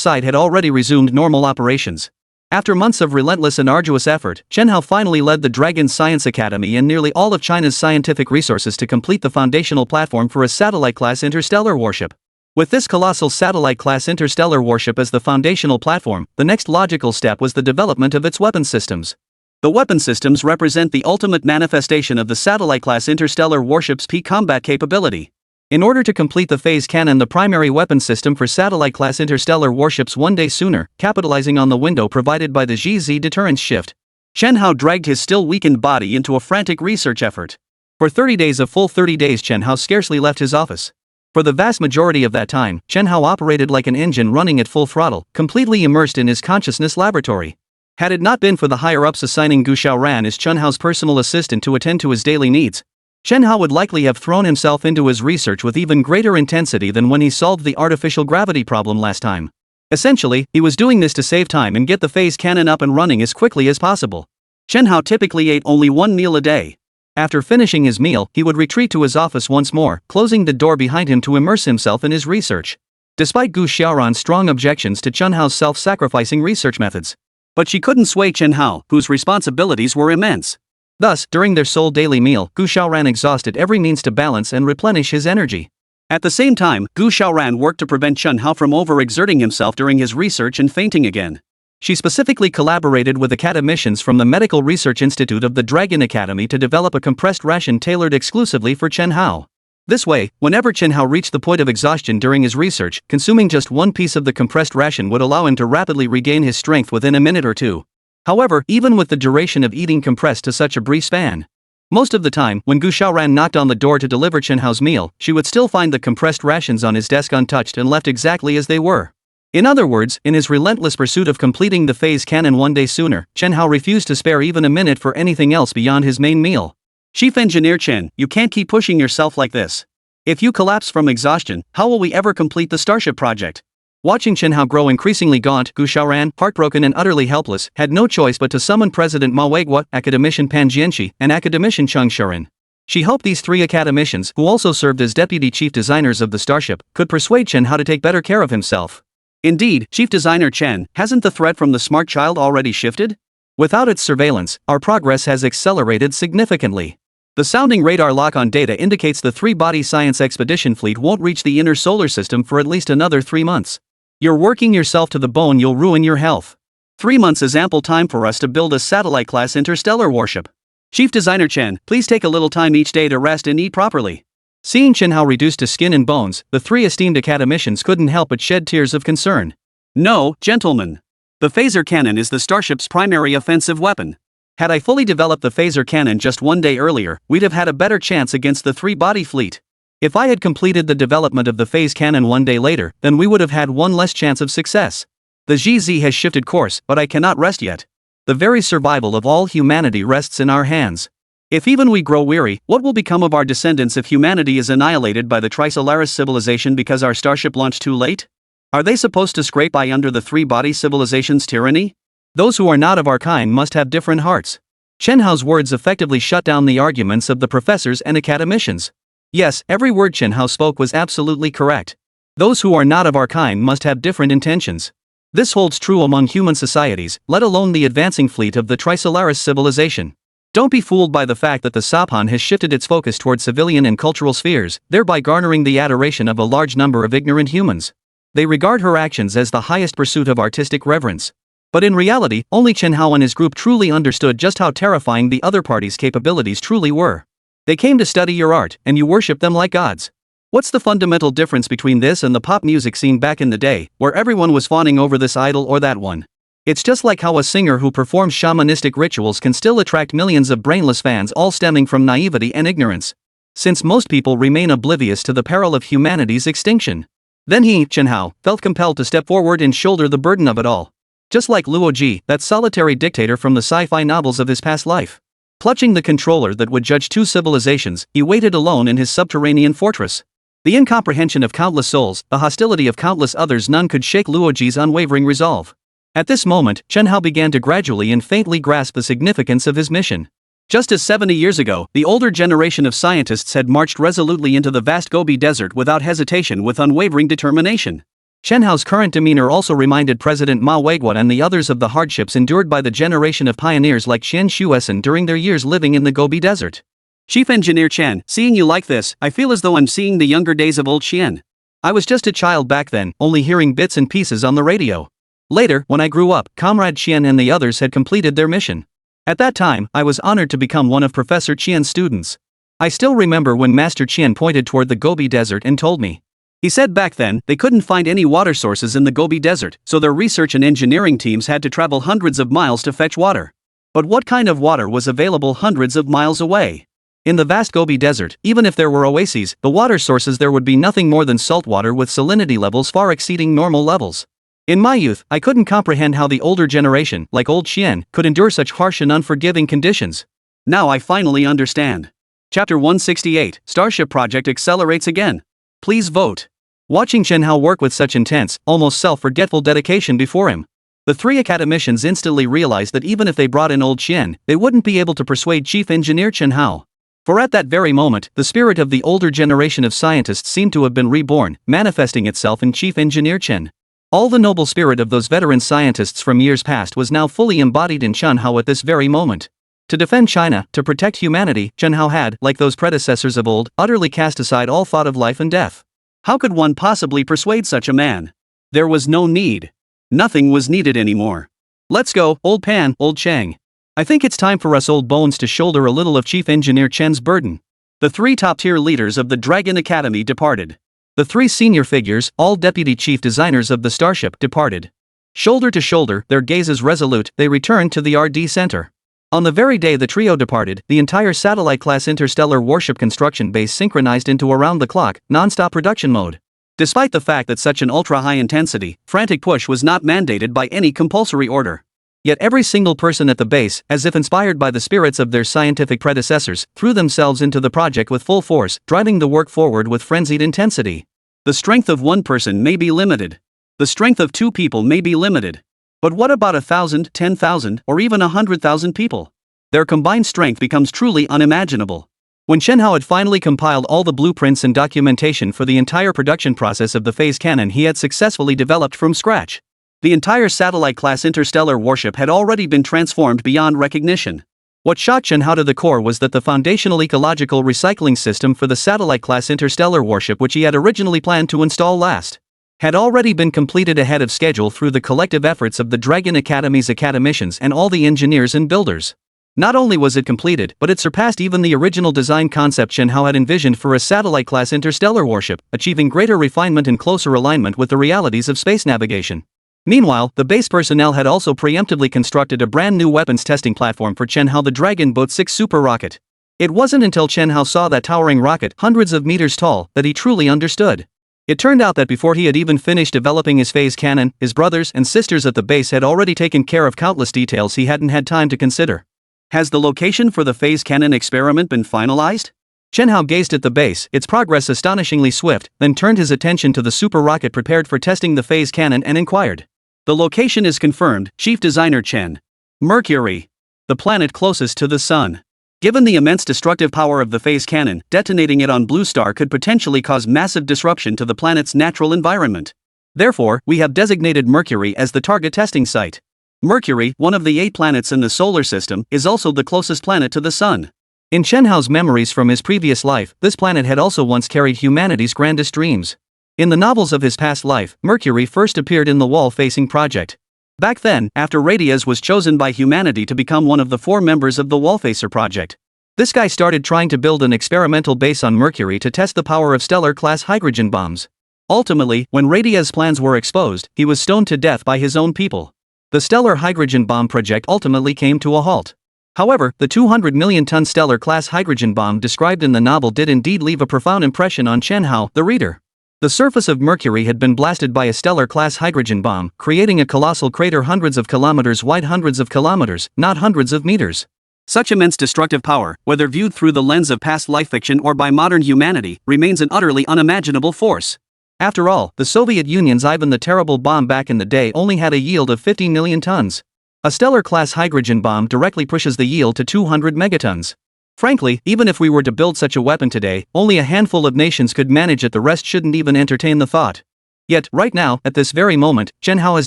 A: side had already resumed normal operations. After months of relentless and arduous effort, Chen Hao finally led the Dragon Science Academy and nearly all of China's scientific resources to complete the foundational platform for a satellite-class interstellar warship. With this colossal satellite-class interstellar warship as the foundational platform, the next logical step was the development of its weapon systems.
B: The weapon systems represent the ultimate manifestation of the satellite-class interstellar warship's peak combat capability.
A: In order to complete the phase cannon, the primary weapon system for satellite-class interstellar warships one day sooner, capitalizing on the window provided by the GZ deterrence shift,
B: Chen Hao dragged his still weakened body into a frantic research effort.
A: For 30 days, a full 30 days, Chen Hao scarcely left his office. For the vast majority of that time, Chen Hao operated like an engine running at full throttle, completely immersed in his consciousness laboratory. Had it not been for the higher-ups assigning Gu Xiaoran as Chen Hao's personal assistant to attend to his daily needs, Chen Hao would likely have thrown himself into his research with even greater intensity than when he solved the artificial gravity problem last time. Essentially, he was doing this to save time and get the phase cannon up and running as quickly as possible.
B: Chen Hao typically ate only one meal a day.
A: After finishing his meal, he would retreat to his office once more, closing the door behind him to immerse himself in his research. Despite Gu Xiaoran's strong objections to Chen Hao's self-sacrificing research methods.
B: But she couldn't sway Chen Hao, whose responsibilities were immense.
A: Thus, during their sole daily meal, Gu Xiaoran exhausted every means to balance and replenish his energy.
B: At the same time, Gu Xiaoran worked to prevent Chen Hao from overexerting himself during his research and fainting again.
A: She specifically collaborated with academicians from the Medical Research Institute of the Dragon Academy to develop a compressed ration tailored exclusively for Chen Hao. This way, whenever Chen Hao reached the point of exhaustion during his research, consuming just one piece of the compressed ration would allow him to rapidly regain his strength within a minute or two. However, even with the duration of eating compressed to such a brief span, most of the time, when Gu Xiaoran knocked on the door to deliver Chen Hao's meal, she would still find the compressed rations on his desk untouched and left exactly as they were. In other words, in his relentless pursuit of completing the phase cannon one day sooner, Chen Hao refused to spare even a minute for anything else beyond his main meal.
B: Chief Engineer Chen, you can't keep pushing yourself like this. If you collapse from exhaustion, how will we ever complete the Starship project?
A: Watching Chen Hao grow increasingly gaunt, Gu Xiaoran, heartbroken and utterly helpless, had no choice but to summon President Manhwa, Academician Pan Jianxi, and Academician Cheng Shuren. She hoped these three academicians, who also served as deputy chief designers of the Starship, could persuade Chen Hao to take better care of himself.
B: Indeed, Chief Designer Chen, hasn't the threat from the smart child already shifted?
A: Without its surveillance, our progress has accelerated significantly. The sounding radar lock-on data indicates the three-body science expedition fleet won't reach the inner solar system for at least another 3 months. You're working yourself to the bone, you'll ruin your health.
B: 3 months is ample time for us to build a satellite-class interstellar warship. Chief Designer Chen, please take a little time each day to rest and eat properly.
A: Seeing Chen Hao reduced to skin and bones, the three esteemed academicians couldn't help but shed tears of concern.
B: No, gentlemen. The phaser cannon is the Starship's primary offensive weapon. Had I fully developed the phaser cannon just 1 day earlier, we'd have had a better chance against the three-body fleet. If I had completed the development of the phase cannon 1 day later, then we would have had one less chance of success. The GZ has shifted course, but I cannot rest yet. The very survival of all humanity rests in our hands. If even we grow weary, what will become of our descendants if humanity is annihilated by the Trisolaris civilization because our starship launched too late? Are they supposed to scrape by under the three-body civilization's tyranny? Those who are not of our kind must have different hearts. Chen Hao's words effectively shut down the arguments of the professors and academicians. Yes, every word Chen Hao spoke was absolutely correct. Those who are not of our kind must have different intentions. This holds true among human societies, let alone the advancing fleet of the Trisolaris civilization. Don't be fooled by the fact that the Saphan has shifted its focus toward civilian and cultural spheres, thereby garnering the adoration of a large number of ignorant humans. They regard her actions as the highest pursuit of artistic reverence. But in reality, only Chen Hao and his group truly understood just how terrifying the other party's capabilities truly were. They came to study your art, and you worship them like gods. What's the fundamental difference between this and the pop music scene back in the day, where everyone was fawning over this idol or that one? It's just like how a singer who performs shamanistic rituals can still attract millions of brainless fans, all stemming from naivety and ignorance. Since most people remain oblivious to the peril of humanity's extinction. Then he, Chen Hao, felt compelled to step forward and shoulder the burden of it all. Just like Luo Ji, that solitary dictator from the sci-fi novels of his past life. Clutching the controller that would judge two civilizations, he waited alone in his subterranean fortress. The incomprehension of countless souls, the hostility of countless others, none could shake Luo Ji's unwavering resolve. At this moment, Chen Hao began to gradually and faintly grasp the significance of his mission. Just as 70 years ago, the older generation of scientists had marched resolutely into the vast Gobi Desert without hesitation, with unwavering determination. Chen Hao's current demeanor also reminded President Ma Weiguo and the others of the hardships endured by the generation of pioneers like Qian Shuesan during their years living in the Gobi Desert. Chief Engineer Chen, seeing you like this, I feel as though I'm seeing the younger days of old Qian. I was just a child back then, only hearing bits and pieces on the radio. Later, when I grew up, Comrade Qian and the others had completed their mission. At that time, I was honored to become one of Professor Qian's students. I still remember when Master Qian pointed toward the Gobi Desert and told me. He said back then, they couldn't find any water sources in the Gobi Desert, so their research and engineering teams had to travel hundreds of miles to fetch water. But what kind of water was available hundreds of miles away? In the vast Gobi Desert, even if there were oases, the water sources there would be nothing more than salt water with salinity levels far exceeding normal levels. In my youth, I couldn't comprehend how the older generation, like old Qian, could endure such harsh and unforgiving conditions. Now I finally understand. Chapter 168, Starship Project accelerates again. Please vote. Watching Chen Hao work with such intense, almost self-forgetful dedication before him, the three academicians instantly realized that even if they brought in old Qian, they wouldn't be able to persuade Chief Engineer Chen Hao. For at that very moment, the spirit of the older generation of scientists seemed to have been reborn, manifesting itself in Chief Engineer Chen. All the noble spirit of those veteran scientists from years past was now fully embodied in Chen Hao at this very moment. To defend China, to protect humanity, Chen Hao had, like those predecessors of old, utterly cast aside all thought of life and death. How could one possibly persuade such a man? There was no need. Nothing was needed anymore. Let's go, old Pan, old Chang. I think it's time for us old bones to shoulder a little of Chief Engineer Chen's burden. The three top-tier leaders of the Dragon Academy departed. The three senior figures, all deputy chief designers of the starship, departed. Shoulder to shoulder, their gazes resolute, they returned to the RD Center. On the very day the trio departed, the entire satellite-class interstellar warship construction base synchronized into around-the-clock, non-stop production mode. Despite the fact that such an ultra-high-intensity, frantic push was not mandated by any compulsory order. Yet every single person at the base, as if inspired by the spirits of their scientific predecessors, threw themselves into the project with full force, driving the work forward with frenzied intensity. The strength of one person may be limited. The strength of two people may be limited. But what about 1,000, 10,000, or even 100,000 people? Their combined strength becomes truly unimaginable. When Chen Hao had finally compiled all the blueprints and documentation for the entire production process of the phase cannon he had successfully developed from scratch, the entire satellite-class interstellar warship had already been transformed beyond recognition. What shocked Chen Hao to the core was that the foundational ecological recycling system for the satellite-class interstellar warship, which he had originally planned to install last, had already been completed ahead of schedule through the collective efforts of the Dragon Academy's academicians and all the engineers and builders. Not only was it completed, but it surpassed even the original design concept Chen Hao had envisioned for a satellite-class interstellar warship, achieving greater refinement and closer alignment with the realities of space navigation. Meanwhile, the base personnel had also preemptively constructed a brand new weapons testing platform for Chen Hao, the Dragon Boat 6 super rocket. It wasn't until Chen Hao saw that towering rocket, hundreds of meters tall, that he truly understood. It turned out that before he had even finished developing his phase cannon, his brothers and sisters at the base had already taken care of countless details he hadn't had time to consider. Has the location for the phase cannon experiment been finalized? Chen Hao gazed at the base, its progress astonishingly swift, then turned his attention to the super rocket prepared for testing the phase cannon and inquired. The location is confirmed, Chief Designer Chen. Mercury. The planet closest to the Sun. Given the immense destructive power of the phase cannon, detonating it on Blue Star could potentially cause massive disruption to the planet's natural environment. Therefore, we have designated Mercury as the target testing site. Mercury, one of the 8 planets in the solar system, is also the closest planet to the Sun. In Chen Hao's memories from his previous life, this planet had also once carried humanity's grandest dreams. In the novels of his past life, Mercury first appeared in the Wall-Facing Project. Back then, after Radius was chosen by humanity to become one of the 4 members of the Wallfacer Project,
A: This guy started trying to build an experimental base on Mercury to test the power of stellar-class hydrogen bombs. Ultimately, when Radia's plans were exposed, he was stoned to death by his own people. The stellar hydrogen bomb project ultimately came to a halt. However, the 200 million-ton stellar-class hydrogen bomb described in the novel did indeed leave a profound impression on Chen Hao, the reader. The surface of Mercury had been blasted by a stellar-class hydrogen bomb, creating a colossal crater hundreds of kilometers wide, hundreds of kilometers, not hundreds of meters.
B: Such immense destructive power, whether viewed through the lens of past life fiction or by modern humanity, remains an utterly unimaginable force.
A: After all, the Soviet Union's Ivan the Terrible bomb back in the day only had a yield of 50 million tons. A stellar-class hydrogen bomb directly pushes the yield to 200 megatons. Frankly, even if we were to build such a weapon today, only a handful of nations could manage it. The rest shouldn't even entertain the thought. Yet, right now, at this very moment, Chen Hao has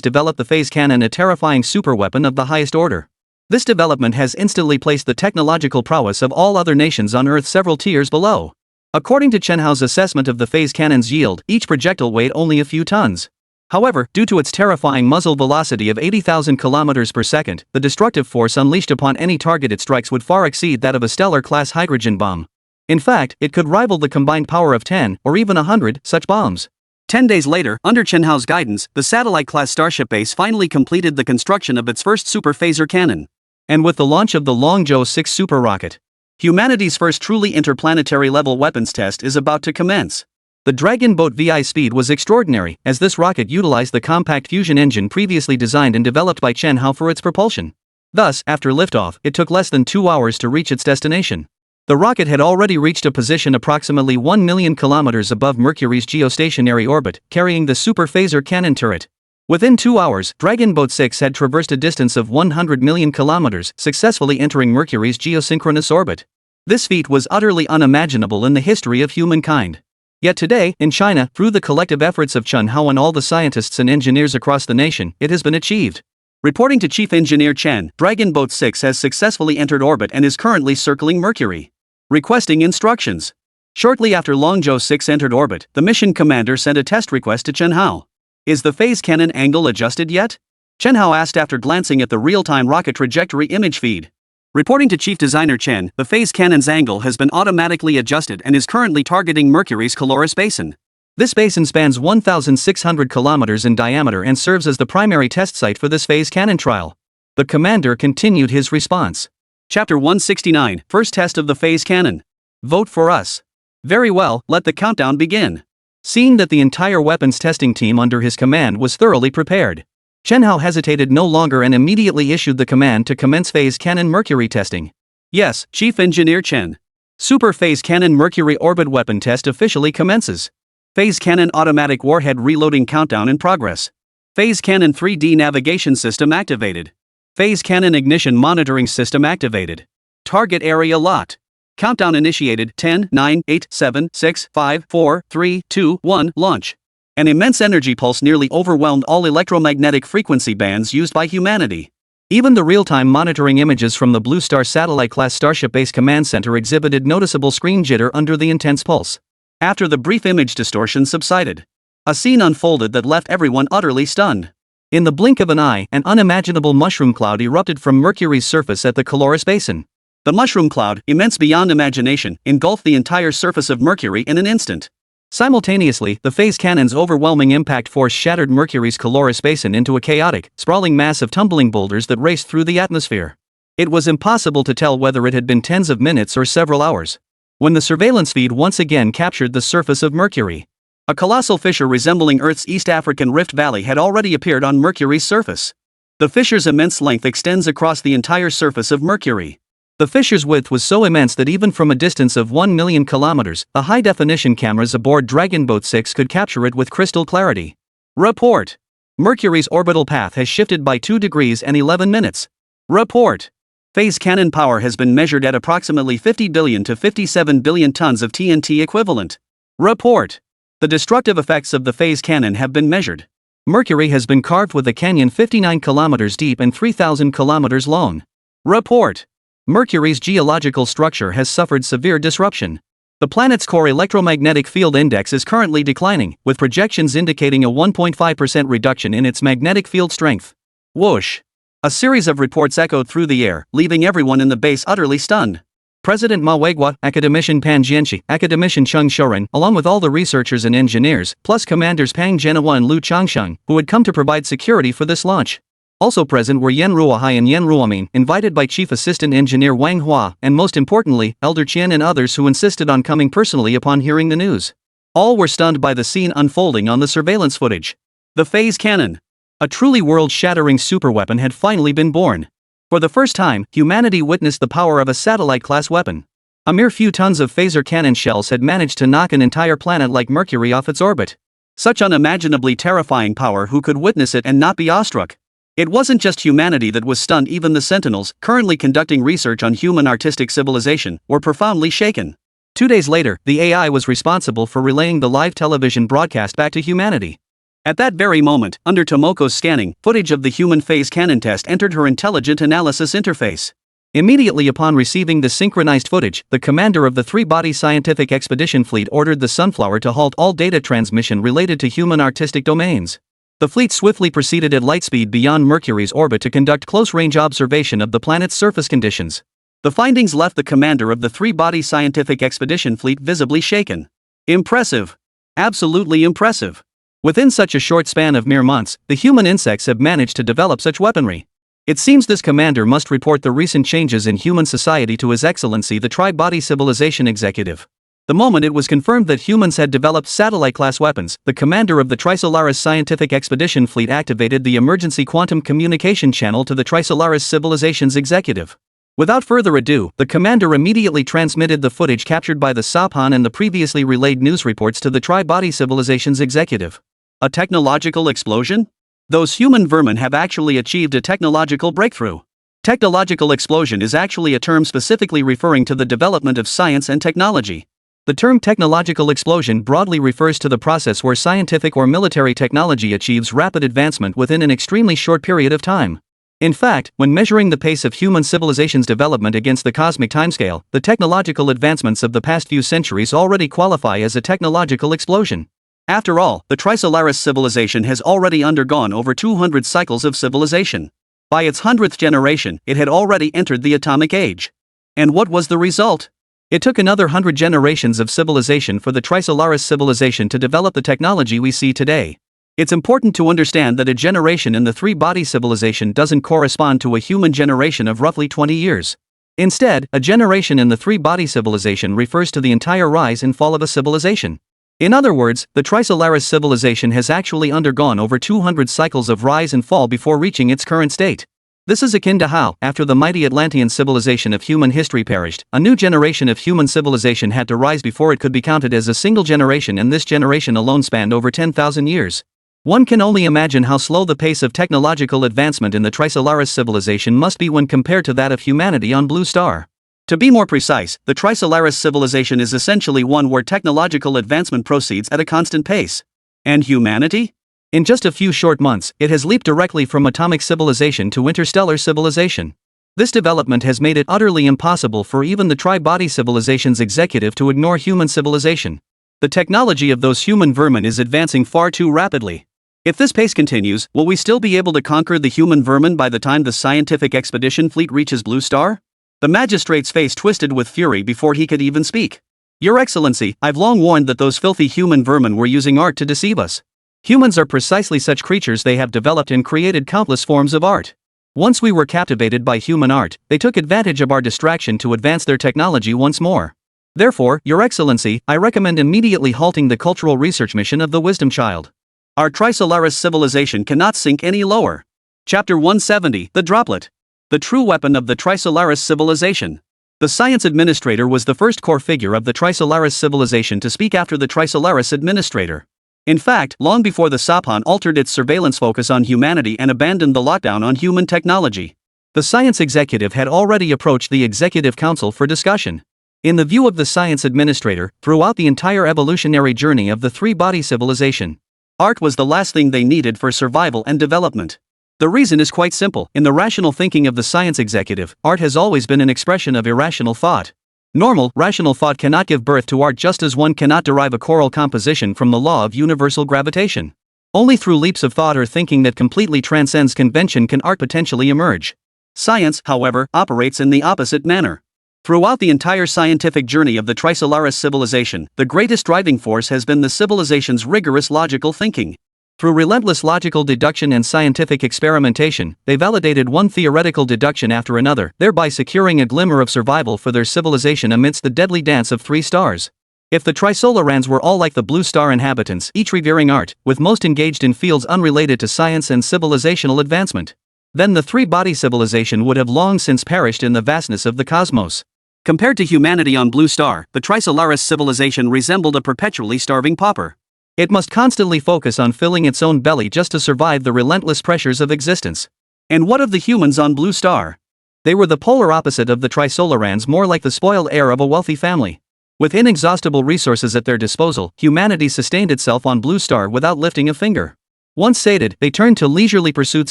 A: developed the phase cannon, a terrifying superweapon of the highest order. This development has instantly placed the technological prowess of all other nations on Earth several tiers below. According to Chen Hao's assessment of the phase cannon's yield, each projectile weighed only a few tons. However, due to its terrifying muzzle velocity of 80,000 kilometers per second, the destructive force unleashed upon any target it strikes would far exceed that of a stellar-class hydrogen bomb. In fact, it could rival the combined power of 10 or even 100 such bombs.
B: 10 days later, under Chen Hao's guidance, the satellite-class Starship base finally completed the construction of its first super phaser cannon.
A: And with the launch of the Longzhou 6 super rocket,
B: humanity's first truly interplanetary-level weapons test is about to commence.
A: The Dragon Boat VI speed was extraordinary, as this rocket utilized the compact fusion engine previously designed and developed by Chen Hao for its propulsion. Thus, after liftoff, it took less than 2 hours to reach its destination. The rocket had already reached a position approximately 1 million kilometers above Mercury's geostationary orbit, carrying the super phaser cannon turret. Within 2 hours, Dragon Boat 6 had traversed a distance of 100 million kilometers, successfully entering Mercury's geosynchronous orbit. This feat was utterly unimaginable in the history of humankind. Yet today, in China, through the collective efforts of Chen Hao and all the scientists and engineers across the nation, it has been achieved.
B: Reporting to Chief Engineer Chen, Dragon Boat 6 has successfully entered orbit and is currently circling Mercury. Requesting instructions. Shortly after Longzhou 6 entered orbit, the mission commander sent a test request to Chen Hao. Is the phase cannon angle adjusted yet? Chen Hao asked after glancing at the real-time rocket trajectory image feed. Reporting to Chief Designer Chen, the phase cannon's angle has been automatically adjusted and is currently targeting Mercury's Caloris Basin.
A: This basin spans 1,600 kilometers in diameter and serves as the primary test site for this phase cannon trial. The commander continued his response.
B: Chapter 169, First Test of the Phase Cannon.
A: Vote for us.
B: Very well, let the countdown begin.
A: Seeing that the entire weapons testing team under his command was thoroughly prepared, Chen Hao hesitated no longer and immediately issued the command to commence phase cannon Mercury testing.
B: Yes, Chief Engineer Chen.
A: Super phase cannon Mercury orbit weapon test officially commences.
B: Phase cannon automatic warhead reloading countdown in progress. Phase cannon 3D navigation system activated. Phase cannon ignition monitoring system activated. Target area locked. Countdown initiated. 10, 9, 8, 7, 6, 5, 4, 3, 2, 1, launch. An immense energy pulse nearly overwhelmed all electromagnetic frequency bands used by humanity.
A: Even the real-time monitoring images from the Blue Star satellite-class Starship Base Command Center exhibited noticeable screen jitter under the intense pulse.
B: After the brief image distortion subsided, a scene unfolded that left everyone utterly stunned.
A: In the blink of an eye, an unimaginable mushroom cloud erupted from Mercury's surface at the Caloris Basin.
B: The mushroom cloud, immense beyond imagination, engulfed the entire surface of Mercury in an instant.
A: Simultaneously, the phase cannon's overwhelming impact force shattered Mercury's Caloris Basin into a chaotic, sprawling mass of tumbling boulders that raced through the atmosphere. It was impossible to tell whether it had been tens of minutes or several hours when the surveillance feed once again captured the surface of Mercury. A colossal fissure resembling Earth's East African Rift Valley had already appeared on Mercury's surface. The fissure's immense length extends across the entire surface of Mercury. The fissure's width was so immense that even from a distance of 1 million kilometers, the high-definition cameras aboard Dragon Boat 6 could capture it with crystal clarity. Report. Mercury's orbital path has shifted by 2 degrees and 11 minutes. Report. Phase cannon power has been measured at approximately 50 billion to 57 billion tons of TNT equivalent. Report. The destructive effects of the phase cannon have been measured. Mercury has been carved with a canyon 59 kilometers deep and 3,000 kilometers long. Report. Mercury's geological structure has suffered severe disruption. The planet's core electromagnetic field index is currently declining, with projections indicating a 1.5% reduction in its magnetic field strength. Whoosh! A series of reports echoed through the air, leaving everyone in the base utterly stunned. President Manhwa, Academician Pan Jianxi, Academician Cheng Shouren, along with all the researchers and engineers, plus commanders Pang Jianhua and Lu Changsheng, who had come to provide security for this launch. Also present were Yan Ruohai and Yan Ruomin, invited by Chief Assistant Engineer Wang Hua, and most importantly, Elder Qian and others who insisted on coming personally upon hearing the news. All were stunned by the scene unfolding on the surveillance footage. The phase cannon. A truly world-shattering superweapon had finally been born. For the first time, humanity witnessed the power of a satellite-class weapon. A mere few tons of phaser cannon shells had managed to knock an entire planet like Mercury off its orbit. Such unimaginably terrifying power, who could witness it and not be awestruck? It wasn't just humanity that was stunned. Even the Sentinels, currently conducting research on human artistic civilization, were profoundly shaken. 2 days later, the AI was responsible for relaying the live television broadcast back to humanity. At that very moment, under Tomoko's scanning, footage of the human phase cannon test entered her intelligent analysis interface. Immediately upon receiving the synchronized footage, the commander of the three-body scientific expedition fleet ordered the Sunflower to halt all data transmission related to human artistic domains. The fleet swiftly proceeded at light speed beyond Mercury's orbit to conduct close-range observation of the planet's surface conditions. The findings left the commander of the three-body scientific expedition fleet visibly shaken. Impressive. Absolutely impressive. Within such a short span of mere months, the human insects have managed to develop such weaponry. It seems this commander must report the recent changes in human society to His Excellency the Tri-Body Civilization Executive. The moment it was confirmed that humans had developed satellite-class weapons, the commander of the Trisolaris Scientific Expedition Fleet activated the emergency quantum communication channel to the Trisolaris Civilization's executive. Without further ado, the commander immediately transmitted the footage captured by the Sapan and the previously relayed news reports to the Tri-Body Civilization's executive. A technological explosion? Those human vermin have actually achieved a technological breakthrough. Technological explosion is actually a term specifically referring to the development of science and technology. The term technological explosion broadly refers to the process where scientific or military technology achieves rapid advancement within an extremely short period of time. In fact, when measuring the pace of human civilization's development against the cosmic timescale, the technological advancements of the past few centuries already qualify as a technological explosion. After all, the Trisolaris civilization has already undergone over 200 cycles of civilization. By its 100th generation, it had already entered the atomic age. And what was the result? It took another 100 generations of civilization for the Trisolaris civilization to develop the technology we see today. It's important to understand that a generation in the three-body civilization doesn't correspond to a human generation of roughly 20 years. Instead, a generation in the three-body civilization refers to the entire rise and fall of a civilization. In other words, the Trisolaris civilization has actually undergone over 200 cycles of rise and fall before reaching its current state. This is akin to how, after the mighty Atlantean civilization of human history perished, a new generation of human civilization had to rise before it could be counted as a single generation, and this generation alone spanned over 10,000 years. One can only imagine how slow the pace of technological advancement in the Trisolaris civilization must be when compared to that of humanity on Blue Star. To be more precise, the Trisolaris civilization is essentially one where technological advancement proceeds at a constant pace. And humanity? In just a few short months, it has leaped directly from atomic civilization to interstellar civilization. This development has made it utterly impossible for even the Tri-Body Civilization's executive to ignore human civilization. The technology of those human vermin is advancing far too rapidly. If this pace continues, will we still be able to conquer the human vermin by the time the scientific expedition fleet reaches Blue Star? The magistrate's face twisted with fury before he could even speak. Your Excellency, I've long warned that those filthy human vermin were using art to deceive us. Humans are precisely such creatures. They have developed and created countless forms of art. Once we were captivated by human art, they took advantage of our distraction to advance their technology once more. Therefore, Your Excellency, I recommend immediately halting the cultural research mission of the Wisdom Child. Our Trisolaris civilization cannot sink any lower. Chapter 170, The Droplet. The true weapon of the Trisolaris civilization. The science administrator was the first core figure of the Trisolaris civilization to speak after the Trisolaris administrator. In fact, long before the Sapan altered its surveillance focus on humanity and abandoned the lockdown on human technology, the science executive had already approached the executive council for discussion. In the view of the science administrator, throughout the entire evolutionary journey of the three-body civilization, art was the last thing they needed for survival and development. The reason is quite simple. In the rational thinking of the science executive, art has always been an expression of irrational thought. Normal, rational thought cannot give birth to art, just as one cannot derive a choral composition from the law of universal gravitation. Only through leaps of thought or thinking that completely transcends convention can art potentially emerge. Science, however, operates in the opposite manner.
B: Throughout the entire scientific journey of the Trisolaris civilization, the greatest driving force has been the civilization's rigorous logical thinking. Through relentless logical deduction and scientific experimentation, they validated one theoretical deduction after another, thereby securing a glimmer of survival for their civilization amidst the deadly dance of three stars. If the Trisolarans were all like the Blue Star inhabitants, each revering art, with most engaged in fields unrelated to science and civilizational advancement, then the three-body civilization would have long since perished in the vastness of the cosmos. Compared to humanity on Blue Star, the Trisolaris civilization resembled a perpetually starving pauper. It must constantly focus on filling its own belly just to survive the relentless pressures of existence. And what of the humans on Blue Star? They were the polar opposite of the Trisolarans, more like the spoiled heir of a wealthy family. With inexhaustible resources at their disposal, humanity sustained itself on Blue Star without lifting a finger. Once sated, they turned to leisurely pursuits,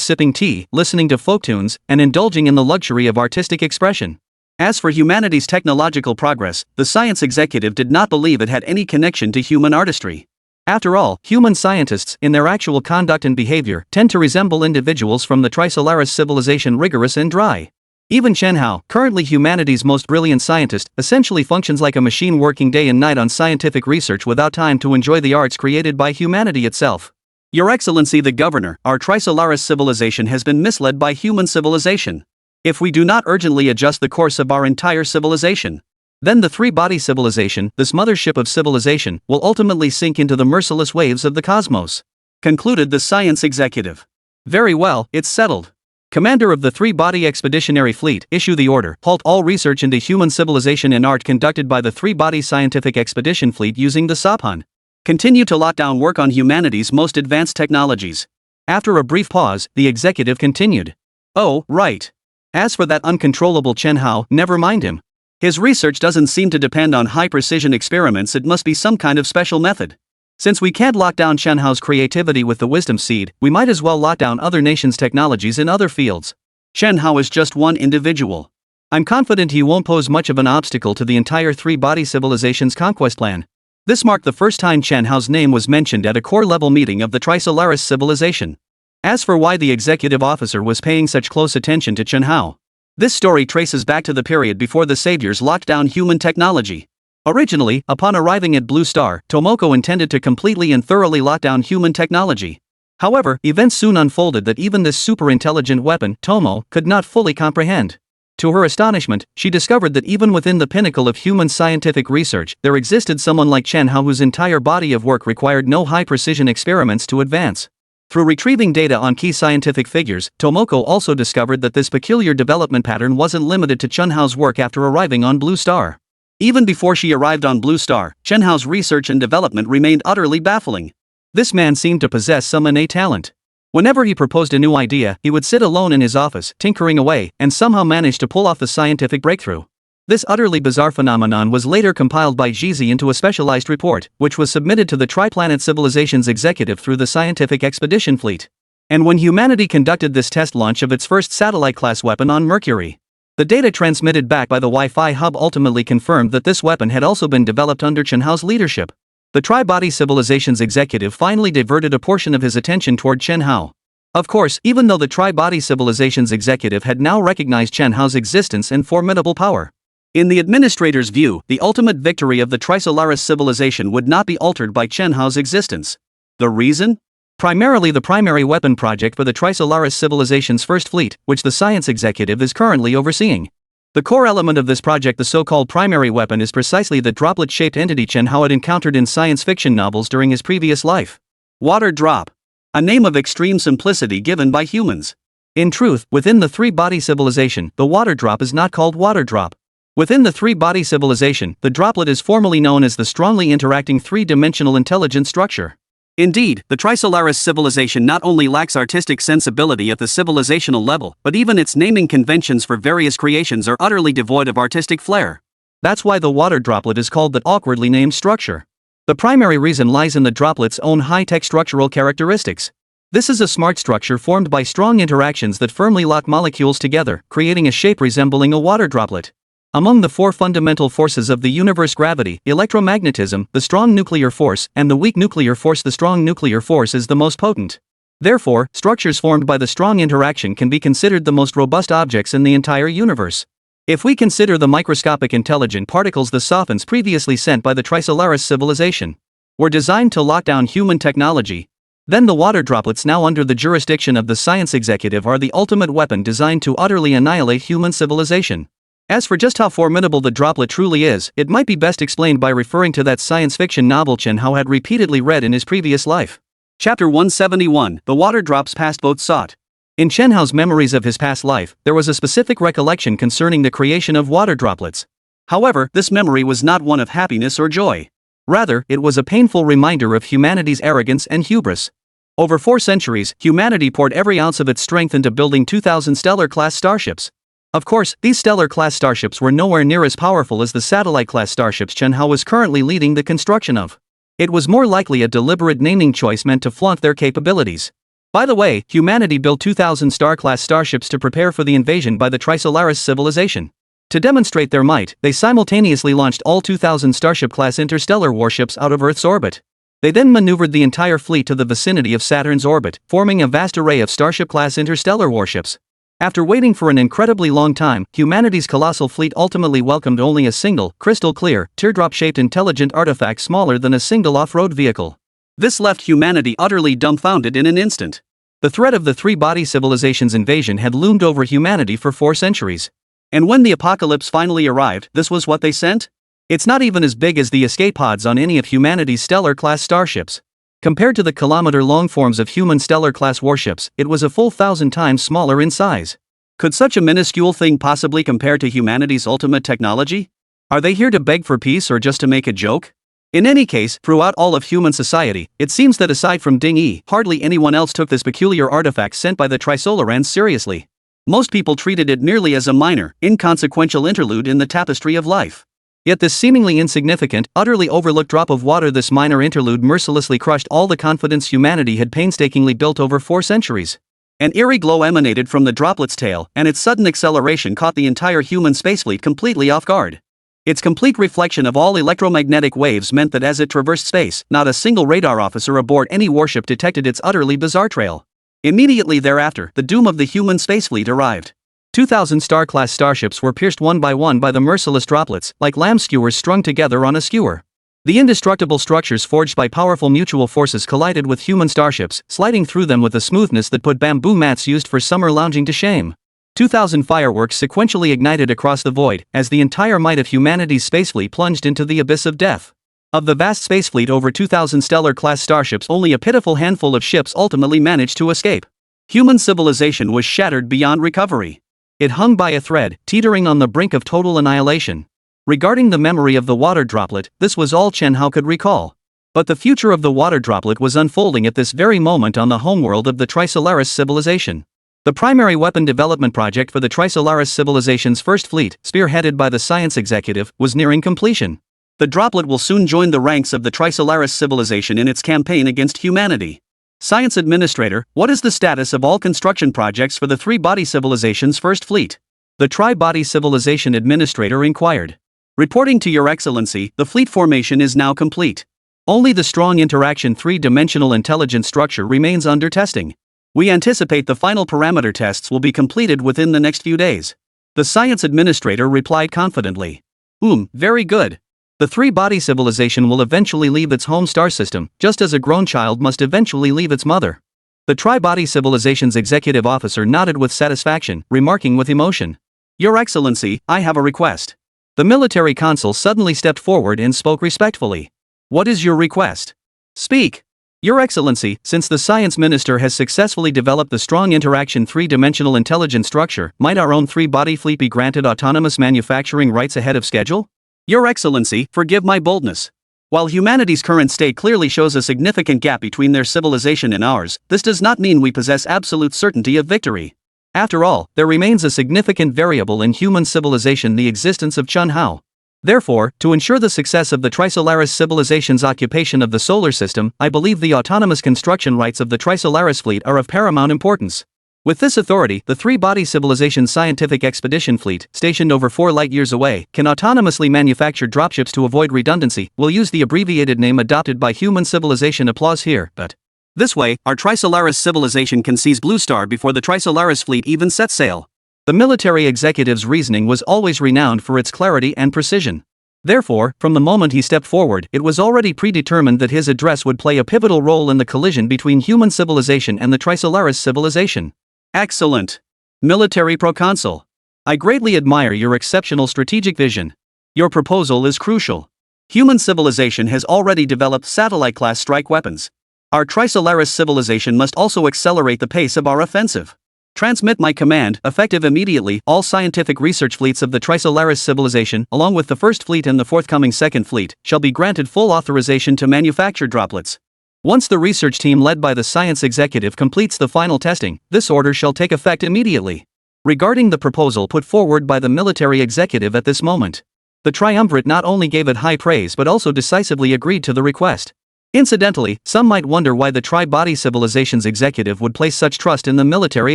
B: sipping tea, listening to folk tunes, and indulging in the luxury of artistic expression. As for humanity's technological progress, the science executive did not believe it had any connection to human artistry. After all, human scientists, in their actual conduct and behavior, tend to resemble individuals from the Trisolaris civilization, rigorous and dry. Even Chen Hao, currently humanity's most brilliant scientist, essentially functions like a machine working day and night on scientific research without time to enjoy the arts created by humanity itself. Your Excellency the Governor, our Trisolaris civilization has been misled by human civilization. If we do not urgently adjust the course of our entire civilization, then the three-body civilization, this mothership of civilization, will ultimately sink into the merciless waves of the cosmos. Concluded the science executive. Very well, it's settled. Commander of the three-body expeditionary fleet, issue the order. Halt all research into human civilization and art conducted by the three-body scientific expedition fleet using the Saphan. Continue to lock down work on humanity's most advanced technologies. After a brief pause, the executive continued. Oh, right. As for that uncontrollable Chen Hao, never mind him. His research doesn't seem to depend on high-precision experiments, it must be some kind of special method. Since we can't lock down Chen Hao's creativity with the wisdom seed, we might as well lock down other nations' technologies in other fields. Chen Hao is just one individual. I'm confident he won't pose much of an obstacle to the entire three-body civilization's conquest plan. This marked the first time Chen Hao's name was mentioned at a core-level meeting of the Trisolaris civilization. As for why the executive officer was paying such close attention to Chen Hao, this story traces back to the period before the saviors locked down human technology. Originally, upon arriving at Blue Star, Tomoko intended to completely and thoroughly lock down human technology. However, events soon unfolded that even this super-intelligent weapon, Tomo, could not fully comprehend. To her astonishment, she discovered that even within the pinnacle of human scientific research, there existed someone like Chen Hao whose entire body of work required no high-precision experiments to advance. Through retrieving data on key scientific figures, Tomoko also discovered that this peculiar development pattern wasn't limited to Chen Hao's work after arriving on Blue Star. Even before she arrived on Blue Star, Chen Hao's research and development remained utterly baffling. This man seemed to possess some innate talent. Whenever he proposed a new idea, he would sit alone in his office, tinkering away, and somehow manage to pull off the scientific breakthrough. This utterly bizarre phenomenon was later compiled by Jizi into a specialized report, which was submitted to the Triplanet Civilization's executive through the Scientific Expedition Fleet. And when humanity conducted this test launch of its first satellite-class weapon on Mercury, the data transmitted back by the Wi-Fi hub ultimately confirmed that this weapon had also been developed under Chen Hao's leadership. The Tri-Body Civilization's executive finally diverted a portion of his attention toward Chen Hao. Of course, even though the Tri-Body Civilization's executive had now recognized Chen Hao's existence and formidable power. In the administrator's view, the ultimate victory of the Trisolaris civilization would not be altered by Chen Hao's existence. The reason? Primarily the primary weapon project for the Trisolaris civilization's first fleet, which the science executive is currently overseeing. The core element of this project, the so-called primary weapon, is precisely the droplet-shaped entity Chen Hao had encountered in science fiction novels during his previous life. Water drop. A name of extreme simplicity given by humans. In truth, within the three-body civilization, the water drop is not called water drop. Within the three-body civilization, the droplet is formally known as the strongly interacting three-dimensional intelligence structure. Indeed, the Trisolaris civilization not only lacks artistic sensibility at the civilizational level, but even its naming conventions for various creations are utterly devoid of artistic flair. That's why the water droplet is called that awkwardly named structure. The primary reason lies in the droplet's own high-tech structural characteristics. This is a smart structure formed by strong interactions that firmly lock molecules together, creating a shape resembling a water droplet. Among the four fundamental forces of the universe, gravity, electromagnetism, the strong nuclear force, and the weak nuclear force, the strong nuclear force is the most potent. Therefore, structures formed by the strong interaction can be considered the most robust objects in the entire universe.
A: If we consider the microscopic intelligent particles the softens previously sent by the Trisolaris civilization were designed to lock down human technology, then the water droplets now under the jurisdiction of the science executive are the ultimate weapon designed to utterly annihilate human civilization. As for just how formidable the droplet truly is, it might be best explained by referring to that science fiction novel Chen Hao had repeatedly read in his previous life.
B: Chapter 171, The Water Drops Past Both Sought.
A: In Chen Hao's memories of his past life, there was a specific recollection concerning the creation of water droplets.
B: However, this memory was not one of happiness or joy.
A: Rather, it was a painful reminder of humanity's arrogance and hubris. Over 4 centuries, humanity poured every ounce of its strength into building 2,000 stellar-class starships. Of course, these stellar-class starships were nowhere near as powerful as the satellite-class starships Chen Hao was currently leading the construction of. It was more likely a deliberate naming choice meant to flaunt their capabilities. By the way, humanity built 2,000 star-class starships to prepare for the invasion by the Trisolaris civilization. To demonstrate their might, they simultaneously launched all 2,000 Starship-class interstellar warships out of Earth's orbit. They then maneuvered the entire fleet to the vicinity of Saturn's orbit, forming a vast array of Starship-class interstellar warships. After waiting for an incredibly long time, humanity's colossal fleet ultimately welcomed only a single, crystal-clear, teardrop-shaped intelligent artifact smaller than a single off-road vehicle.
B: This left humanity utterly dumbfounded in an instant.
A: The threat of the three-body civilization's invasion had loomed over humanity for 4 centuries.
B: And when the apocalypse finally arrived, this was what they sent?
A: It's not even as big as the escape pods on any of humanity's stellar-class starships. Compared to the kilometer-long forms of human stellar-class warships, it was a full 1,000 times smaller in size.
B: Could such a minuscule thing possibly compare to humanity's ultimate technology? Are they here to beg for peace or just to make a joke? In any case, throughout all of human society, it seems that aside from Ding Yi, hardly anyone else took this peculiar artifact sent by the Trisolarans seriously. Most people treated it merely as a minor, inconsequential interlude in the tapestry of life. Yet this seemingly insignificant, utterly overlooked drop of water, this minor interlude mercilessly crushed all the confidence humanity had painstakingly built over 4 centuries. An eerie glow emanated from the droplet's tail, and its sudden acceleration caught the entire human spacefleet completely off guard. Its complete reflection of all electromagnetic waves meant that as it traversed space, not a single radar officer aboard any warship detected its utterly bizarre trail. Immediately thereafter, the doom of the human spacefleet arrived. 2,000 star-class starships were pierced one by the merciless droplets, like lamb skewers strung together on a skewer. The indestructible structures forged by powerful mutual forces collided with human starships, sliding through them with a smoothness that put bamboo mats used for summer lounging to shame. 2,000 fireworks sequentially ignited across the void, as the entire might of humanity's spacefleet plunged into the abyss of death. Of the vast spacefleet over 2,000 stellar-class starships, only a pitiful handful of ships ultimately managed to escape. Human civilization was shattered beyond recovery. It hung by a thread, teetering on the brink of total annihilation. Regarding the memory of the water droplet, this was all Chen Hao could recall. But the future of the water droplet was unfolding at this very moment on the homeworld of the Trisolaris civilization. The primary weapon development project for the Trisolaris civilization's first fleet, spearheaded by the science executive, was nearing completion. The droplet will soon join the ranks of the Trisolaris civilization in its campaign against humanity. Science Administrator, what is the status of all construction projects for the three-body civilization's first fleet? The Tri-Body Civilization Administrator inquired. Reporting to Your Excellency, the fleet formation is now complete. Only the strong interaction three-dimensional intelligence structure remains under testing. We anticipate the final parameter tests will be completed within the next few days. The Science Administrator replied confidently. Very good. The three-body civilization will eventually leave its home star system, just as a grown child must eventually leave its mother. The Tri-Body Civilization's executive officer nodded with satisfaction, remarking with emotion. Your Excellency, I have a request. The military consul suddenly stepped forward and spoke respectfully. What is your request? Speak. Your Excellency, since the Science Minister has successfully developed the strong interaction three-dimensional intelligence structure, might our own three-body fleet be granted autonomous manufacturing rights ahead of schedule? Your Excellency, forgive my boldness. While humanity's current state clearly shows a significant gap between their civilization and ours, this does not mean we possess absolute certainty of victory. After all, there remains a significant variable in human civilization, the existence of Chen Hao. Therefore, to ensure the success of the Trisolaris civilization's occupation of the solar system, I believe the autonomous construction rights of the Trisolaris fleet are of paramount importance. With this authority, the three-body civilization scientific expedition fleet, stationed over 4 light-years away, can autonomously manufacture dropships to avoid redundancy. We'll use the abbreviated name adopted by human civilization applause here, but this way, our Trisolaris civilization can seize Blue Star before the Trisolaris fleet even sets sail.
A: The military executive's reasoning was always renowned for its clarity and precision. Therefore, from the moment he stepped forward, it was already predetermined that his address would play a pivotal role in the collision between human civilization and the Trisolaris civilization.
B: Excellent. Military proconsul. I greatly admire your exceptional strategic vision. Your proposal is crucial. Human civilization has already developed satellite-class strike weapons. Our Trisolaris civilization must also accelerate the pace of our offensive. Transmit my command, effective immediately. All scientific research fleets of the Trisolaris civilization, along with the First Fleet and the forthcoming Second Fleet, shall be granted full authorization to manufacture droplets. Once the research team led by the science executive completes the final testing, this order shall take effect immediately. Regarding the proposal put forward by the military executive at this moment, the triumvirate not only gave it high praise but also decisively agreed to the request. Incidentally, some might wonder why the Tri-Body Civilization's executive would place such trust in the military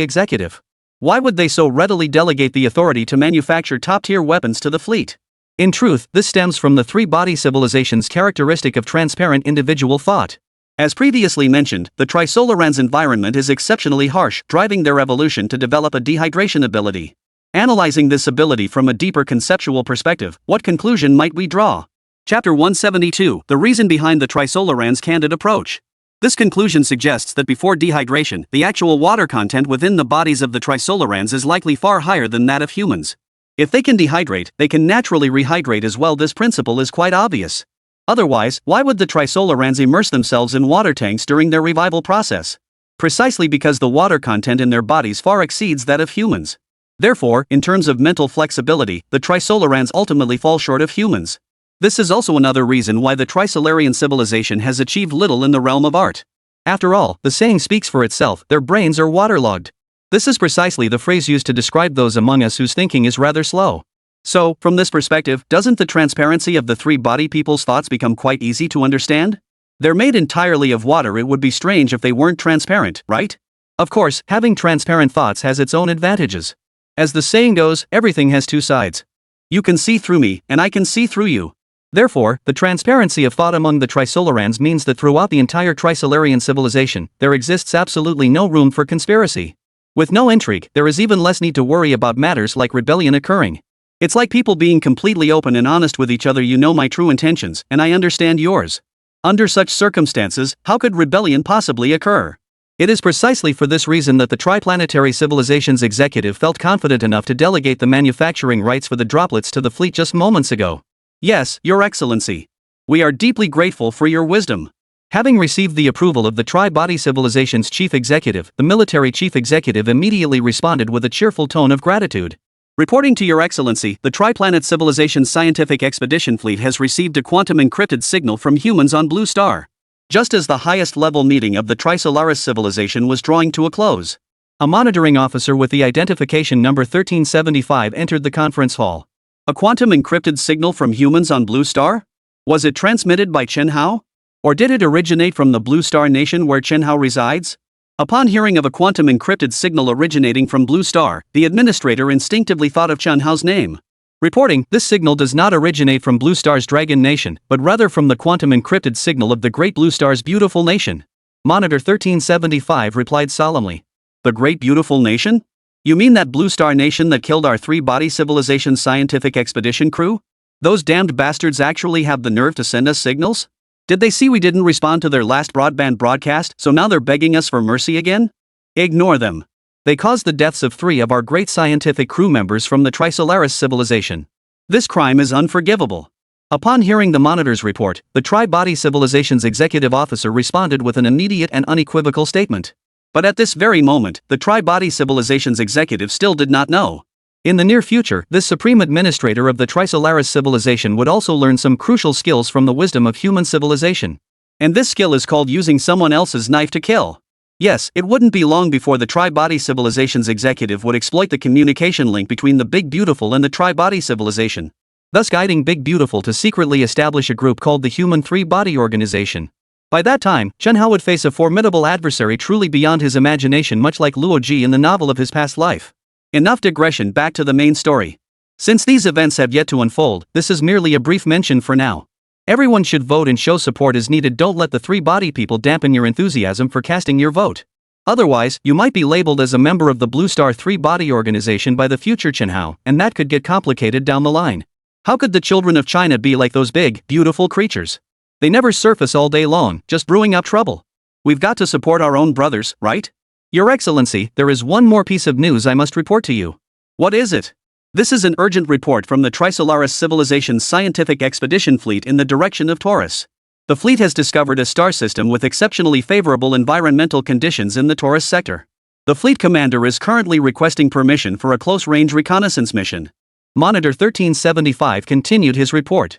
B: executive. Why would they so readily delegate the authority to manufacture top-tier weapons to the fleet? In truth, this stems from the Three-Body Civilization's characteristic of transparent individual thought. As previously mentioned, the Trisolaran's environment is exceptionally harsh, driving their evolution to develop a dehydration ability. Analyzing this ability from a deeper conceptual perspective, what conclusion might we draw? Chapter 172, The Reason Behind the Trisolaran's Candid Approach. This conclusion suggests that before dehydration, the actual water content within the bodies of the Trisolarans is likely far higher than that of humans. If they can dehydrate, they can naturally rehydrate as well. This principle is quite obvious. Otherwise, why would the Trisolarans immerse themselves in water tanks during their revival process? Precisely because the water content in their bodies far exceeds that of humans. Therefore, in terms of mental flexibility, the Trisolarans ultimately fall short of humans. This is also another reason why the Trisolarian civilization has achieved little in the realm of art. After all, the saying speaks for itself, their brains are waterlogged. This is precisely the phrase used to describe those among us whose thinking is rather slow. So, from this perspective, doesn't the transparency of the three-body people's thoughts become quite easy to understand? They're made entirely of water. It would be strange if they weren't transparent, right? Of course, having transparent thoughts has its own advantages. As the saying goes, everything has two sides. You can see through me, and I can see through you. Therefore, the transparency of thought among the Trisolarans means that throughout the entire Trisolarian civilization, there exists absolutely no room for conspiracy. With no intrigue, there is even less need to worry about matters like rebellion occurring. It's like people being completely open and honest with each other. You know my true intentions, and I understand yours. Under such circumstances, how could rebellion possibly occur? It is precisely for this reason that the Triplanetary Civilization's executive felt confident enough to delegate the manufacturing rights for the droplets to the fleet just moments ago. Yes, Your Excellency. We are deeply grateful for your wisdom. Having received the approval of the Tri-Body Civilization's chief executive, the military chief executive immediately responded with a cheerful tone of gratitude. Reporting to Your Excellency, the Triplanet Civilization's scientific expedition fleet has received a quantum encrypted signal from humans on Blue Star. Just as the highest level meeting of the Trisolaris civilization was drawing to a close, a monitoring officer with the identification number 1375 entered the conference hall. A quantum encrypted signal from humans on Blue Star? Was it transmitted by Chen Hao? Or did it originate from the Blue Star nation where Chen Hao resides? Upon hearing of a quantum encrypted signal originating from Blue Star, the administrator instinctively thought of Chen Hao's name. Reporting, this signal does not originate from Blue Star's Dragon Nation, but rather from the quantum encrypted signal of the Great Blue Star's Beautiful Nation. Monitor 1375 replied solemnly. The Great Beautiful Nation? You mean that Blue Star Nation that killed our Three-Body Civilization scientific expedition crew? Those damned bastards actually have the nerve to send us signals? Did they see we didn't respond to their last broadband broadcast, so now they're begging us for mercy again? Ignore them. They caused the deaths of 3 of our great scientific crew members from the Trisolaris civilization. This crime is unforgivable. Upon hearing the Monitor's report, the Tri-Body Civilization's executive officer responded with an immediate and unequivocal statement. But at this very moment, the Tri-Body Civilization's executive still did not know. In the near future, this supreme administrator of the Trisolaris civilization would also learn some crucial skills from the wisdom of human civilization. And this skill is called using someone else's knife to kill. Yes, it wouldn't be long before the Tri-Body Civilization's executive would exploit the communication link between the Big Beautiful and the Tri-Body Civilization, thus guiding Big Beautiful to secretly establish a group called the Human Three-Body Organization. By that time, Chen Hao would face a formidable adversary truly beyond his imagination, much like Luo Ji in the novel of his past life. Enough digression, back to the main story. Since these events have yet to unfold, this is merely a brief mention for now. Everyone should vote and show support as needed. Don't let the Three-Body people dampen your enthusiasm for casting your vote.
A: Otherwise, you might be labeled as a member of the Blue Star 3-body organization by the future Chenhao, and that could get complicated down the line. How could the children of China be like those big, beautiful creatures? They never surface all day long, just brewing up trouble. We've got to support our own brothers, right? Your Excellency, there is one more piece of news I must report to you. What is it? This is an urgent report from the Trisolaris Civilization's scientific expedition fleet in the direction of Taurus. The fleet has discovered a star system with exceptionally favorable environmental conditions in the Taurus sector. The fleet commander is currently requesting permission for a close-range reconnaissance mission. Monitor 1375 continued his report.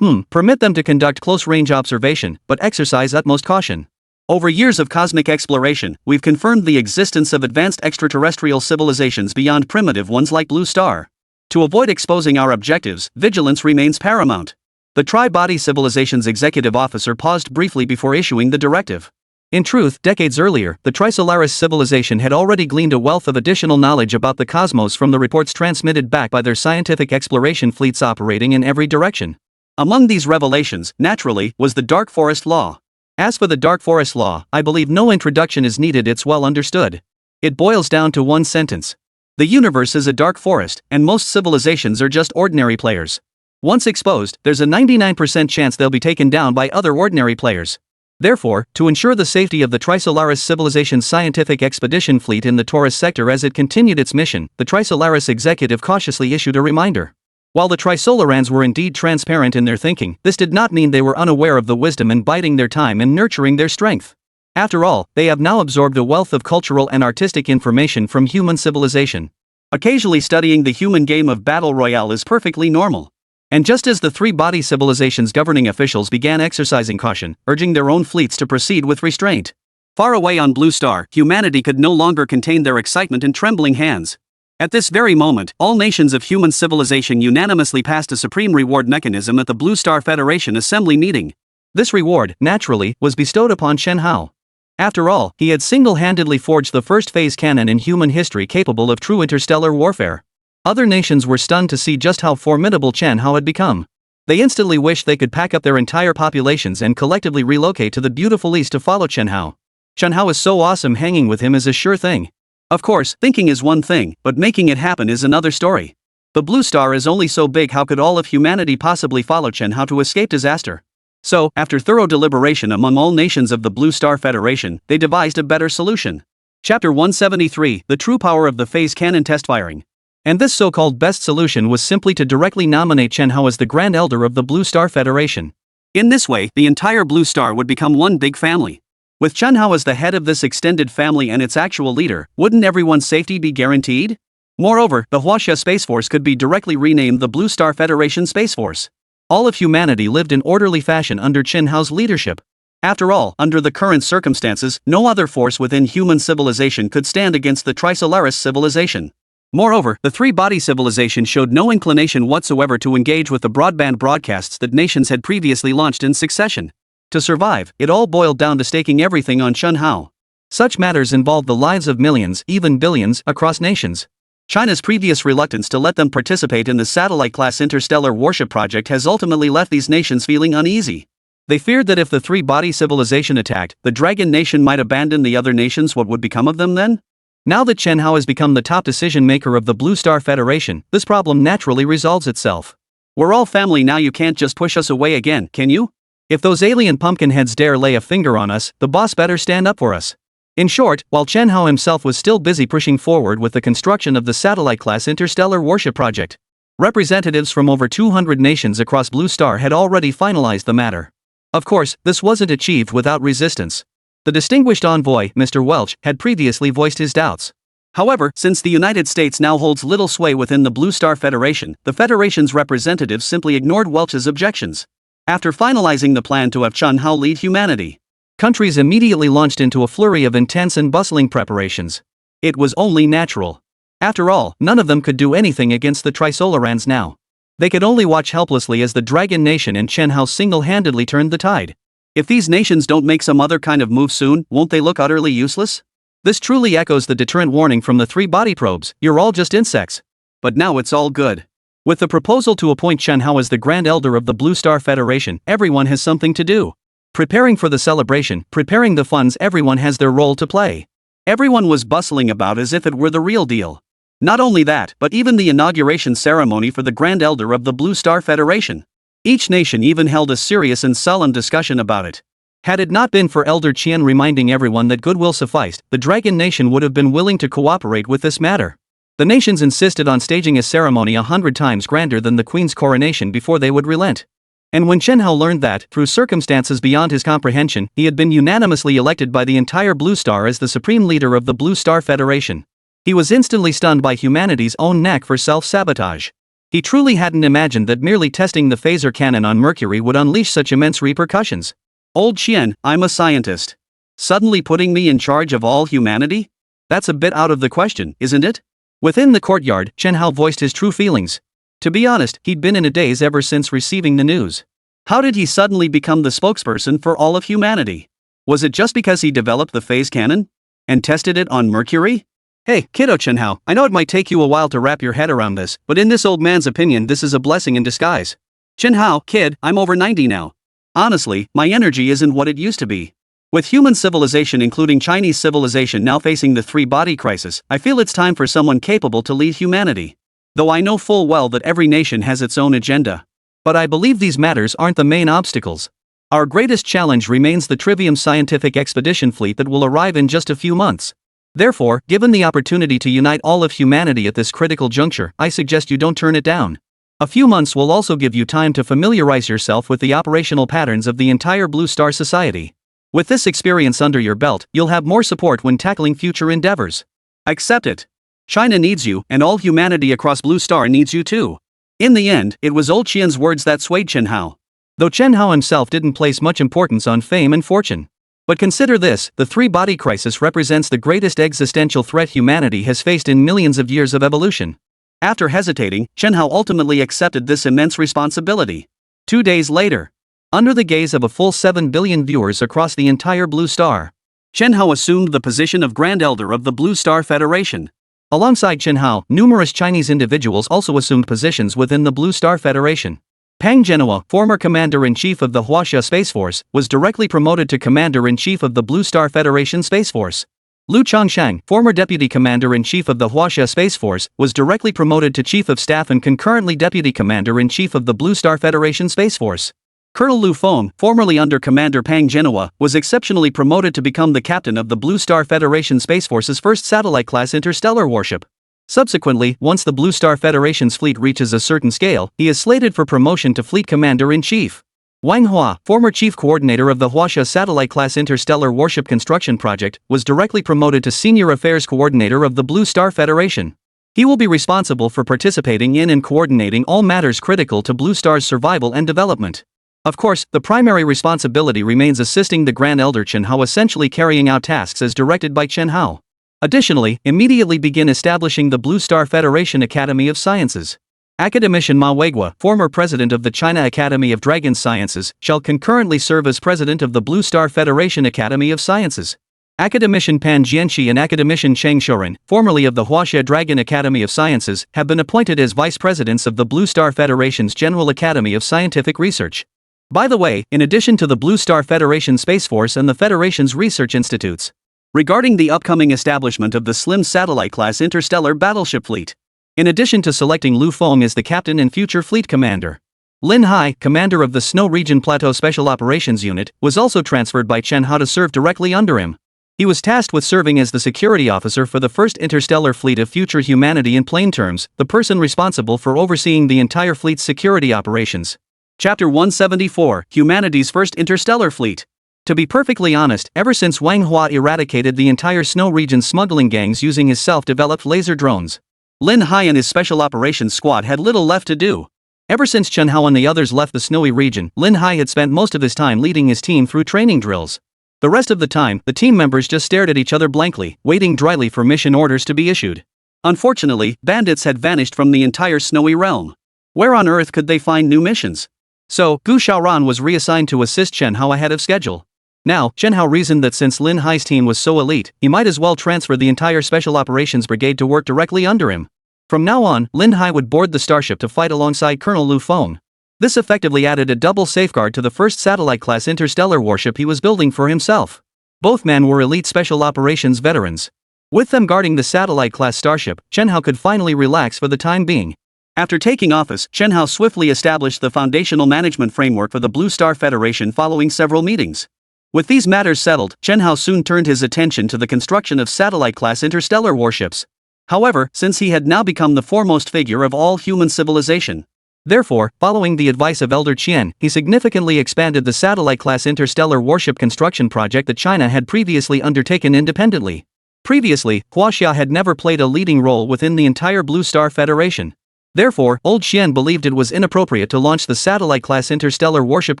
A: Permit them to conduct close-range observation, but exercise utmost caution. Over years of cosmic exploration, we've confirmed the existence of advanced extraterrestrial civilizations beyond primitive ones like Blue Star. To avoid exposing our objectives, vigilance remains paramount. The Tri-Body Civilization's executive officer paused briefly before issuing the directive. In truth, decades earlier, the Trisolaris civilization had already gleaned a wealth of additional knowledge about the cosmos from the reports transmitted back by their scientific exploration fleets operating in every direction. Among these revelations, naturally, was the Dark Forest Law. As for the Dark Forest Law, I believe no introduction is needed, it's well understood. It boils down to one sentence. The universe is a dark forest, and most civilizations are just ordinary players. Once exposed, there's a 99% chance they'll be taken down by other ordinary players. Therefore, to ensure the safety of the Trisolaris Civilization's scientific expedition fleet in the Taurus sector as it continued its mission, the Trisolaris executive cautiously issued a reminder. While the Trisolarans were indeed transparent in their thinking, this did not mean they were unaware of the wisdom in biding their time and nurturing their strength. After all, they have now absorbed a wealth of cultural and artistic information from human civilization. Occasionally studying the human game of battle royale is perfectly normal. And just as the 3-body civilization's governing officials began exercising caution, urging their own fleets to proceed with restraint, far away on Blue Star, humanity could no longer contain their excitement and trembling hands. At this very moment, all nations of human civilization unanimously passed a supreme reward mechanism at the Blue Star Federation Assembly meeting. This reward, naturally, was bestowed upon Chen Hao. After all, he had single-handedly forged the first phase cannon in human history capable of true interstellar warfare. Other nations were stunned to see just how formidable Chen Hao had become. They instantly wished they could pack up their entire populations and collectively relocate to the beautiful east to follow Chen Hao. Chen Hao is so awesome, hanging with him is a sure thing. Of course, thinking is one thing, but making it happen is another story. The Blue Star is only so big, how could all of humanity possibly follow Chen Hao to escape disaster? So, after thorough deliberation among all nations of the Blue Star Federation, they devised a better solution. Chapter 173, The True Power of the Phase Cannon Test Firing. And this so-called best solution was simply to directly nominate Chen Hao as the Grand Elder of the Blue Star Federation. In this way, the entire Blue Star would become one big family. With Chen Hao as the head of this extended family and its actual leader, wouldn't everyone's safety be guaranteed? Moreover, the Huaxia Space Force could be directly renamed the Blue Star Federation Space Force. All of humanity lived in orderly fashion under Chen Hao's leadership. After all, under the current circumstances, no other force within human civilization could stand against the Trisolaris civilization. Moreover, the 3-body civilization showed no inclination whatsoever to engage with the broadband broadcasts that nations had previously launched in succession. To survive, it all boiled down to staking everything on Chen Hao. Such matters involved the lives of millions, even billions, across nations. China's previous reluctance to let them participate in the satellite-class interstellar warship project has ultimately left these nations feeling uneasy. They feared that if the 3-body civilization attacked, the Dragon Nation might abandon the other nations. What would become of them then? Now that Chen Hao has become the top decision-maker of the Blue Star Federation, this problem naturally resolves itself. We're all family now, you can't just push us away again, can you? If those alien pumpkinheads dare lay a finger on us, the boss better stand up for us. In short, while Chen Hao himself was still busy pushing forward with the construction of the satellite-class interstellar warship project, representatives from over 200 nations across Blue Star had already finalized the matter. Of course, this wasn't achieved without resistance. The distinguished envoy, Mr. Welch, had previously voiced his doubts. However, since the United States now holds little sway within the Blue Star Federation, the Federation's representatives simply ignored Welch's objections. After finalizing the plan to have Chen Hao lead humanity, countries immediately launched into a flurry of intense and bustling preparations. It was only natural. After all, none of them could do anything against the Trisolarans now. They could only watch helplessly as the Dragon Nation and Chen Hao single-handedly turned the tide. If these nations don't make some other kind of move soon, won't they look utterly useless? This truly echoes the deterrent warning from the 3-body probes, you're all just insects. But now it's all good. With the proposal to appoint Chen Hao as the Grand Elder of the Blue Star Federation, everyone has something to do. Preparing for the celebration, preparing the funds, everyone has their role to play.
B: Everyone was bustling about as if it were the real deal. Not only that, but even the inauguration ceremony for the Grand Elder of the Blue Star Federation. Each nation even held a serious and solemn discussion about it. Had it not been for Elder Qian reminding everyone that goodwill sufficed, the Dragon Nation would have been willing to cooperate with this matter. The nations insisted on staging a ceremony 100 times grander than the Queen's coronation before they would relent. And when Chen Hao learned that, through circumstances beyond his comprehension, he had been unanimously elected by the entire Blue Star as the supreme leader of the Blue Star Federation, he was instantly stunned by humanity's own knack for self-sabotage. He truly hadn't imagined that merely testing the phaser cannon on Mercury would unleash such immense repercussions. Old Qian, I'm a scientist. Suddenly putting me in charge of all humanity? That's a bit out of the question, isn't it? Within the courtyard, Chen Hao voiced his true feelings. To be honest, he'd been in a daze ever since receiving the news. How did he suddenly become the spokesperson for all of humanity? Was it just because he developed the phase cannon? And tested it on Mercury? Hey, kiddo Chen Hao, I know it might take you a while to wrap your head around this, but in this old man's opinion this is a blessing in disguise. Chen Hao, kid, I'm over 90 now. Honestly, my energy isn't what it used to be. With human civilization including Chinese civilization now facing the three-body crisis, I feel it's time for someone capable to lead humanity. Though I know full well that every nation has its own agenda. But I believe these matters aren't the main obstacles. Our greatest challenge remains the Trivium Scientific Expedition fleet that will arrive in just a few months. Therefore, given the opportunity to unite all of humanity at this critical juncture, I suggest you don't turn it down. A few months will also give you time to familiarize yourself with the operational patterns of the entire Blue Star Society. With this experience under your belt, you'll have more support when tackling future endeavors. Accept it. China needs you, and all humanity across Blue Star needs you too. In the end, it was old Qian's words that swayed Chen Hao. Though Chen Hao himself didn't place much importance on fame and fortune. But consider this, the three-body crisis represents the greatest existential threat humanity has faced in millions of years of evolution. After hesitating, Chen Hao ultimately accepted this immense responsibility. 2 days later, under the gaze of a full 7 billion viewers across the entire Blue Star, Chen Hao assumed the position of Grand Elder of the Blue Star Federation. Alongside Chen Hao, numerous Chinese individuals also assumed positions within the Blue Star Federation. Pang Genhua, former Commander-in-Chief of the Huaxia Space Force, was directly promoted to Commander-in-Chief of the Blue Star Federation Space Force. Lu Changshang, former Deputy Commander-in-Chief of the Huaxia Space Force, was directly promoted to Chief of Staff and concurrently Deputy Commander-in-Chief of the Blue Star Federation Space Force. Colonel Lu Feng, formerly under Commander Pang Genhua, was exceptionally promoted to become the captain of the Blue Star Federation Space Force's first satellite-class interstellar warship. Subsequently, once the Blue Star Federation's fleet reaches a certain scale, he is slated for promotion to Fleet Commander-in-Chief. Wang Hua, former Chief Coordinator of the Huaxia Satellite-class Interstellar Warship Construction Project, was directly promoted to Senior Affairs Coordinator of the Blue Star Federation. He will be responsible for participating in and coordinating all matters critical to Blue Star's survival and development. Of course, the primary responsibility remains assisting the Grand Elder Chen Hao, essentially carrying out tasks as directed by Chen Hao. Additionally, immediately begin establishing the Blue Star Federation Academy of Sciences. Academician Ma Weigua, former president of the China Academy of Dragon Sciences, shall concurrently serve as president of the Blue Star Federation Academy of Sciences. Academician Pan Jianxi and Academician Cheng Shouren, formerly of the Huaxia Dragon Academy of Sciences, have been appointed as vice presidents of the Blue Star Federation's General Academy of Scientific Research. By the way, in addition to the Blue Star Federation Space Force and the Federation's research institutes, regarding the upcoming establishment of the slim satellite-class interstellar battleship fleet. In addition to selecting Lu Feng as the captain and future fleet commander, Lin Hai, commander of the Snow Region Plateau Special Operations Unit, was also transferred by Chen Hao to serve directly under him. He was tasked with serving as the security officer for the first interstellar fleet of future humanity. In plain terms, the person responsible for overseeing the entire fleet's security operations. Chapter 174, Humanity's First Interstellar Fleet. To be perfectly honest, ever since Wang Hua eradicated the entire Snow Region's smuggling gangs using his self-developed laser drones, Lin Hai and his Special Operations Squad had little left to do. Ever since Chen Hao and the others left the snowy region, Lin Hai had spent most of his time leading his team through training drills. The rest of the time, the team members just stared at each other blankly, waiting dryly for mission orders to be issued. Unfortunately, bandits had vanished from the entire snowy realm. Where on earth could they find new missions? So, Gu Xiaoran was reassigned to assist Chen Hao ahead of schedule. Now, Chen Hao reasoned that since Lin Hai's team was so elite, he might as well transfer the entire Special Operations Brigade to work directly under him. From now on, Lin Hai would board the starship to fight alongside Colonel Lu Feng. This effectively added a double safeguard to the first satellite-class interstellar warship he was building for himself. Both men were elite Special Operations veterans.
A: With them guarding the satellite-class starship, Chen Hao could finally relax for the time being.
B: After taking office, Chen Hao swiftly established the foundational management framework for the Blue Star Federation following several meetings. With these matters settled, Chen Hao soon turned his attention to the construction of satellite-class interstellar warships. However, since he had now become the foremost figure of all human civilization.
A: Therefore, following the advice of Elder Qian, he significantly expanded the satellite-class interstellar warship construction project that China had previously undertaken independently. Previously, Huaxia had never played a leading role within the entire Blue Star Federation. Therefore, Old Qian believed it was inappropriate to launch the satellite-class interstellar warship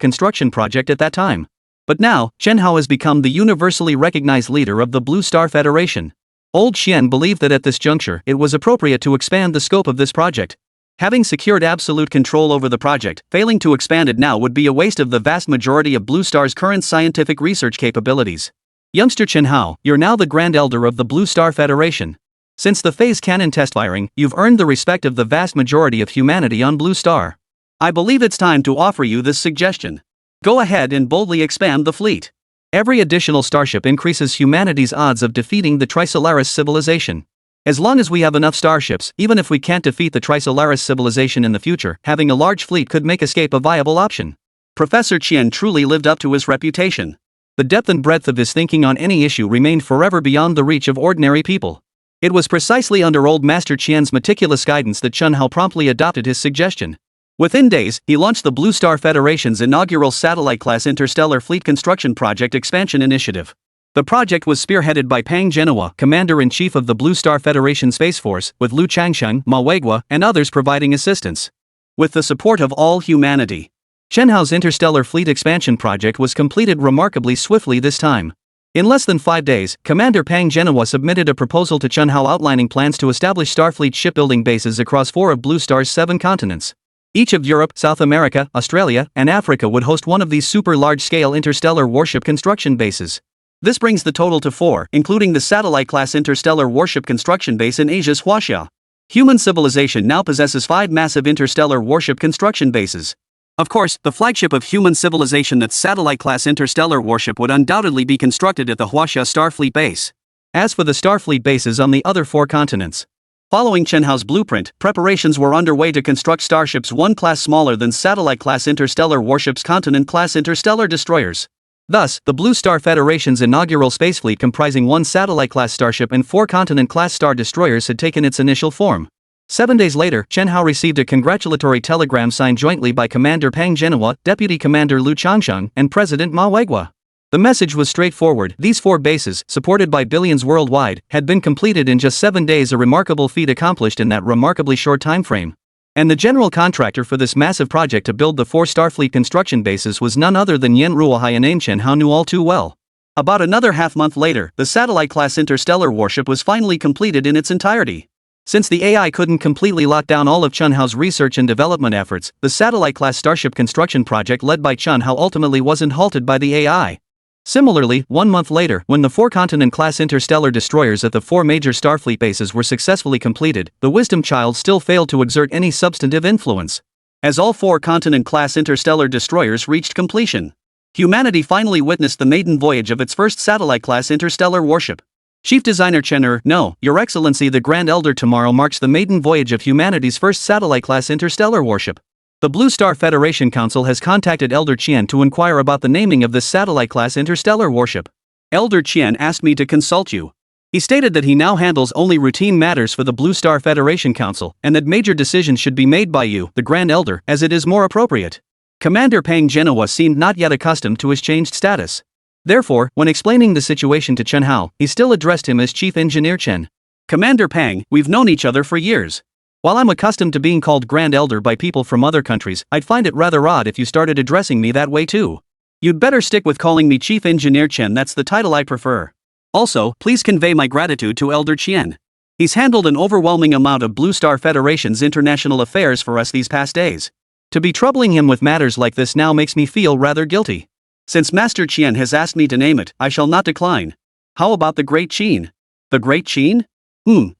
A: construction project at that time. But now, Chen Hao has become the universally recognized leader of the Blue Star Federation. Old Qian believed that at this juncture it was appropriate to expand the scope of this project. Having secured absolute control over the project, failing to expand it now would be a waste of the vast majority of Blue Star's current scientific research capabilities. Youngster Chen Hao, you're now the Grand Elder of the Blue Star Federation. Since the phase cannon test firing, you've earned the respect of the vast majority of humanity on Blue Star.
B: I believe it's time to offer you this suggestion. Go ahead and boldly expand the fleet.
A: Every additional starship increases humanity's odds of defeating the Trisolaris civilization. As long as we have enough starships, even if we can't defeat the Trisolaris civilization in the future, having a large fleet could make escape a viable option.
B: Professor Qian truly lived up to his reputation.
A: The depth and breadth of his thinking on any issue remained forever beyond the reach of ordinary people. It was precisely under Old Master Qian's meticulous guidance that Chen Hao promptly adopted his suggestion. Within days, he launched the Blue Star Federation's inaugural satellite-class interstellar fleet construction project expansion initiative. The project was spearheaded by Pang Genhua, Commander-in-Chief of the Blue Star Federation Space Force, with Liu Changsheng, Ma Weiguo, and others providing assistance.
B: With the support of all humanity,
A: Chen Hao's interstellar fleet expansion project was completed remarkably swiftly this time. In less than 5 days, Commander Pang Genhua submitted a proposal to Chen Hao outlining plans to establish Starfleet shipbuilding bases across 4 of Blue Star's 7 continents. Each of Europe, South America, Australia, and Africa would host one of these super large-scale interstellar warship construction bases. This brings the total to 4, including the satellite-class interstellar warship construction base in Asia's Huaxia. Human civilization now possesses 5 massive interstellar warship construction bases. Of course, the flagship of human civilization, that satellite-class interstellar warship, would undoubtedly be constructed at the Huaxia Starfleet base. As for the Starfleet bases on the other 4 continents,
B: following Chen Hao's blueprint, preparations were underway to construct starships 1 class smaller than satellite-class interstellar warships, continent-class interstellar destroyers. Thus, the Blue Star Federation's inaugural space fleet, comprising 1 satellite-class starship and 4 continent-class star destroyers, had taken its initial form. 7 days later, Chen Hao received a congratulatory telegram signed jointly by Commander Pang Genhua, Deputy Commander Liu Changsheng, and President Ma Weiguo. The message was straightforward: these 4 bases, supported by billions worldwide, had been completed in just 7 days, a remarkable feat accomplished in that remarkably short time frame. And the general contractor for this massive project to build the 4 Starfleet construction bases was none other than Yan Ruohai, a name Chen Hao knew all too well. About another half-month later, the satellite-class interstellar warship was finally completed in its entirety. Since the AI couldn't completely lock down all of Chen Hao's research and development efforts, the satellite-class starship construction project led by Chen Hao ultimately wasn't halted by the AI. Similarly, 1 month later, when the 4 continent-class interstellar destroyers at the 4 major Starfleet bases were successfully completed, the Wisdom Child still failed to exert any substantive influence. As all 4 continent-class interstellar destroyers reached completion, humanity finally witnessed the maiden voyage of its first satellite-class interstellar warship. Chief Designer Chen No, Your Excellency the Grand Elder, tomorrow marks the maiden voyage of humanity's first satellite-class interstellar warship. The Blue Star Federation Council has contacted Elder Qian to inquire about the naming of this satellite-class interstellar warship. Elder Qian asked me to consult you. He stated that he now handles only routine matters for the Blue Star Federation Council, and that major decisions should be made by you, the Grand Elder, as it is more appropriate. Commander Pang Genhua seemed not yet accustomed to his changed status. Therefore, when explaining the situation to Chen Hao, he still addressed him as Chief Engineer Chen. Commander Pang, we've known each other for years. While I'm accustomed to being called Grand Elder by people from other countries, I'd find it rather odd if you started addressing me that way too. You'd better stick with calling me Chief Engineer Chen, that's the title I prefer. Also, please convey my gratitude to Elder Qian. He's handled an overwhelming amount of Blue Star Federation's international affairs for us these past days. To be troubling him with matters like this now makes me feel rather guilty. Since Master Qian has asked me to name it, I shall not decline. How about the Great Qin? The Great Qin?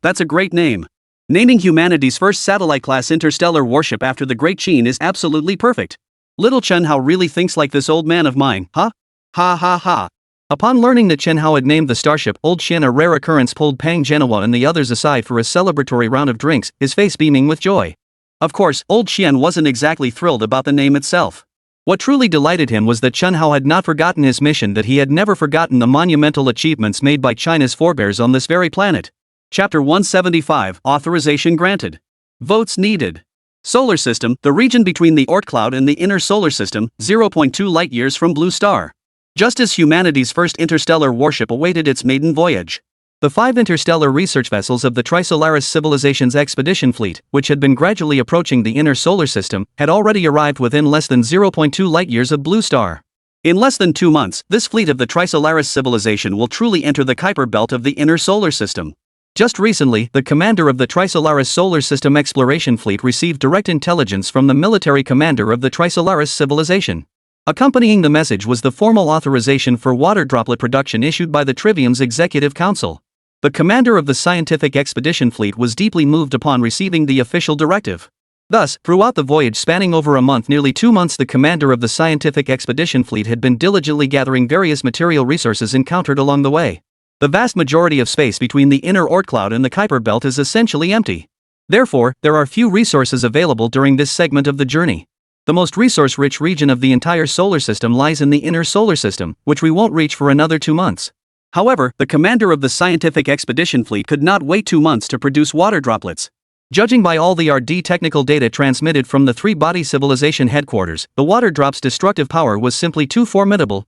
B: That's a great name. Naming humanity's first satellite-class interstellar warship after the Great Qin is absolutely perfect. Little Chen Hao really thinks like this old man of mine, huh? Ha ha ha.
A: Upon learning that Chen Hao had named the starship Old Qian, a rare occurrence pulled Pang Genoa and the others aside for a celebratory round of drinks, his face beaming with joy. Of course, Old Qian wasn't exactly thrilled about the name itself. What truly delighted him was that Chen Hao had not forgotten his mission, that he had never forgotten the monumental achievements made by China's forebears on this very planet. Chapter 175, Authorization Granted. Votes Needed. Solar System, the region between the Oort cloud and the inner solar system, 0.2 light-years from Blue Star. Just as humanity's first interstellar warship awaited its maiden voyage, the 5 interstellar research vessels of the Trisolaris Civilization's expedition fleet, which had been gradually approaching the inner solar system, had already arrived within less than 0.2 light-years of Blue Star. In less than 2 months, this fleet of the Trisolaris Civilization will truly enter the Kuiper belt of the inner solar system. Just recently, the commander of the Trisolaris Solar System Exploration Fleet received direct intelligence from the military commander of the Trisolaris Civilization. Accompanying the message was the formal authorization for water droplet production issued by the Trivium's Executive Council. The commander of the Scientific Expedition Fleet was deeply moved upon receiving the official directive. Thus, throughout the voyage spanning over a month, nearly 2 months, the commander of the Scientific Expedition Fleet had been diligently gathering various material resources encountered along the way. The vast majority of space between the inner Oort cloud and the Kuiper belt is essentially empty. Therefore, there are few resources available during this segment of the journey. The most resource-rich region of the entire solar system lies in the inner solar system, which we won't reach for another 2 months. However, the commander of the Scientific Expedition Fleet could not wait 2 months to produce water droplets. Judging by all the RD technical data transmitted from the 3-body civilization headquarters, the water drop's destructive power was simply too formidable.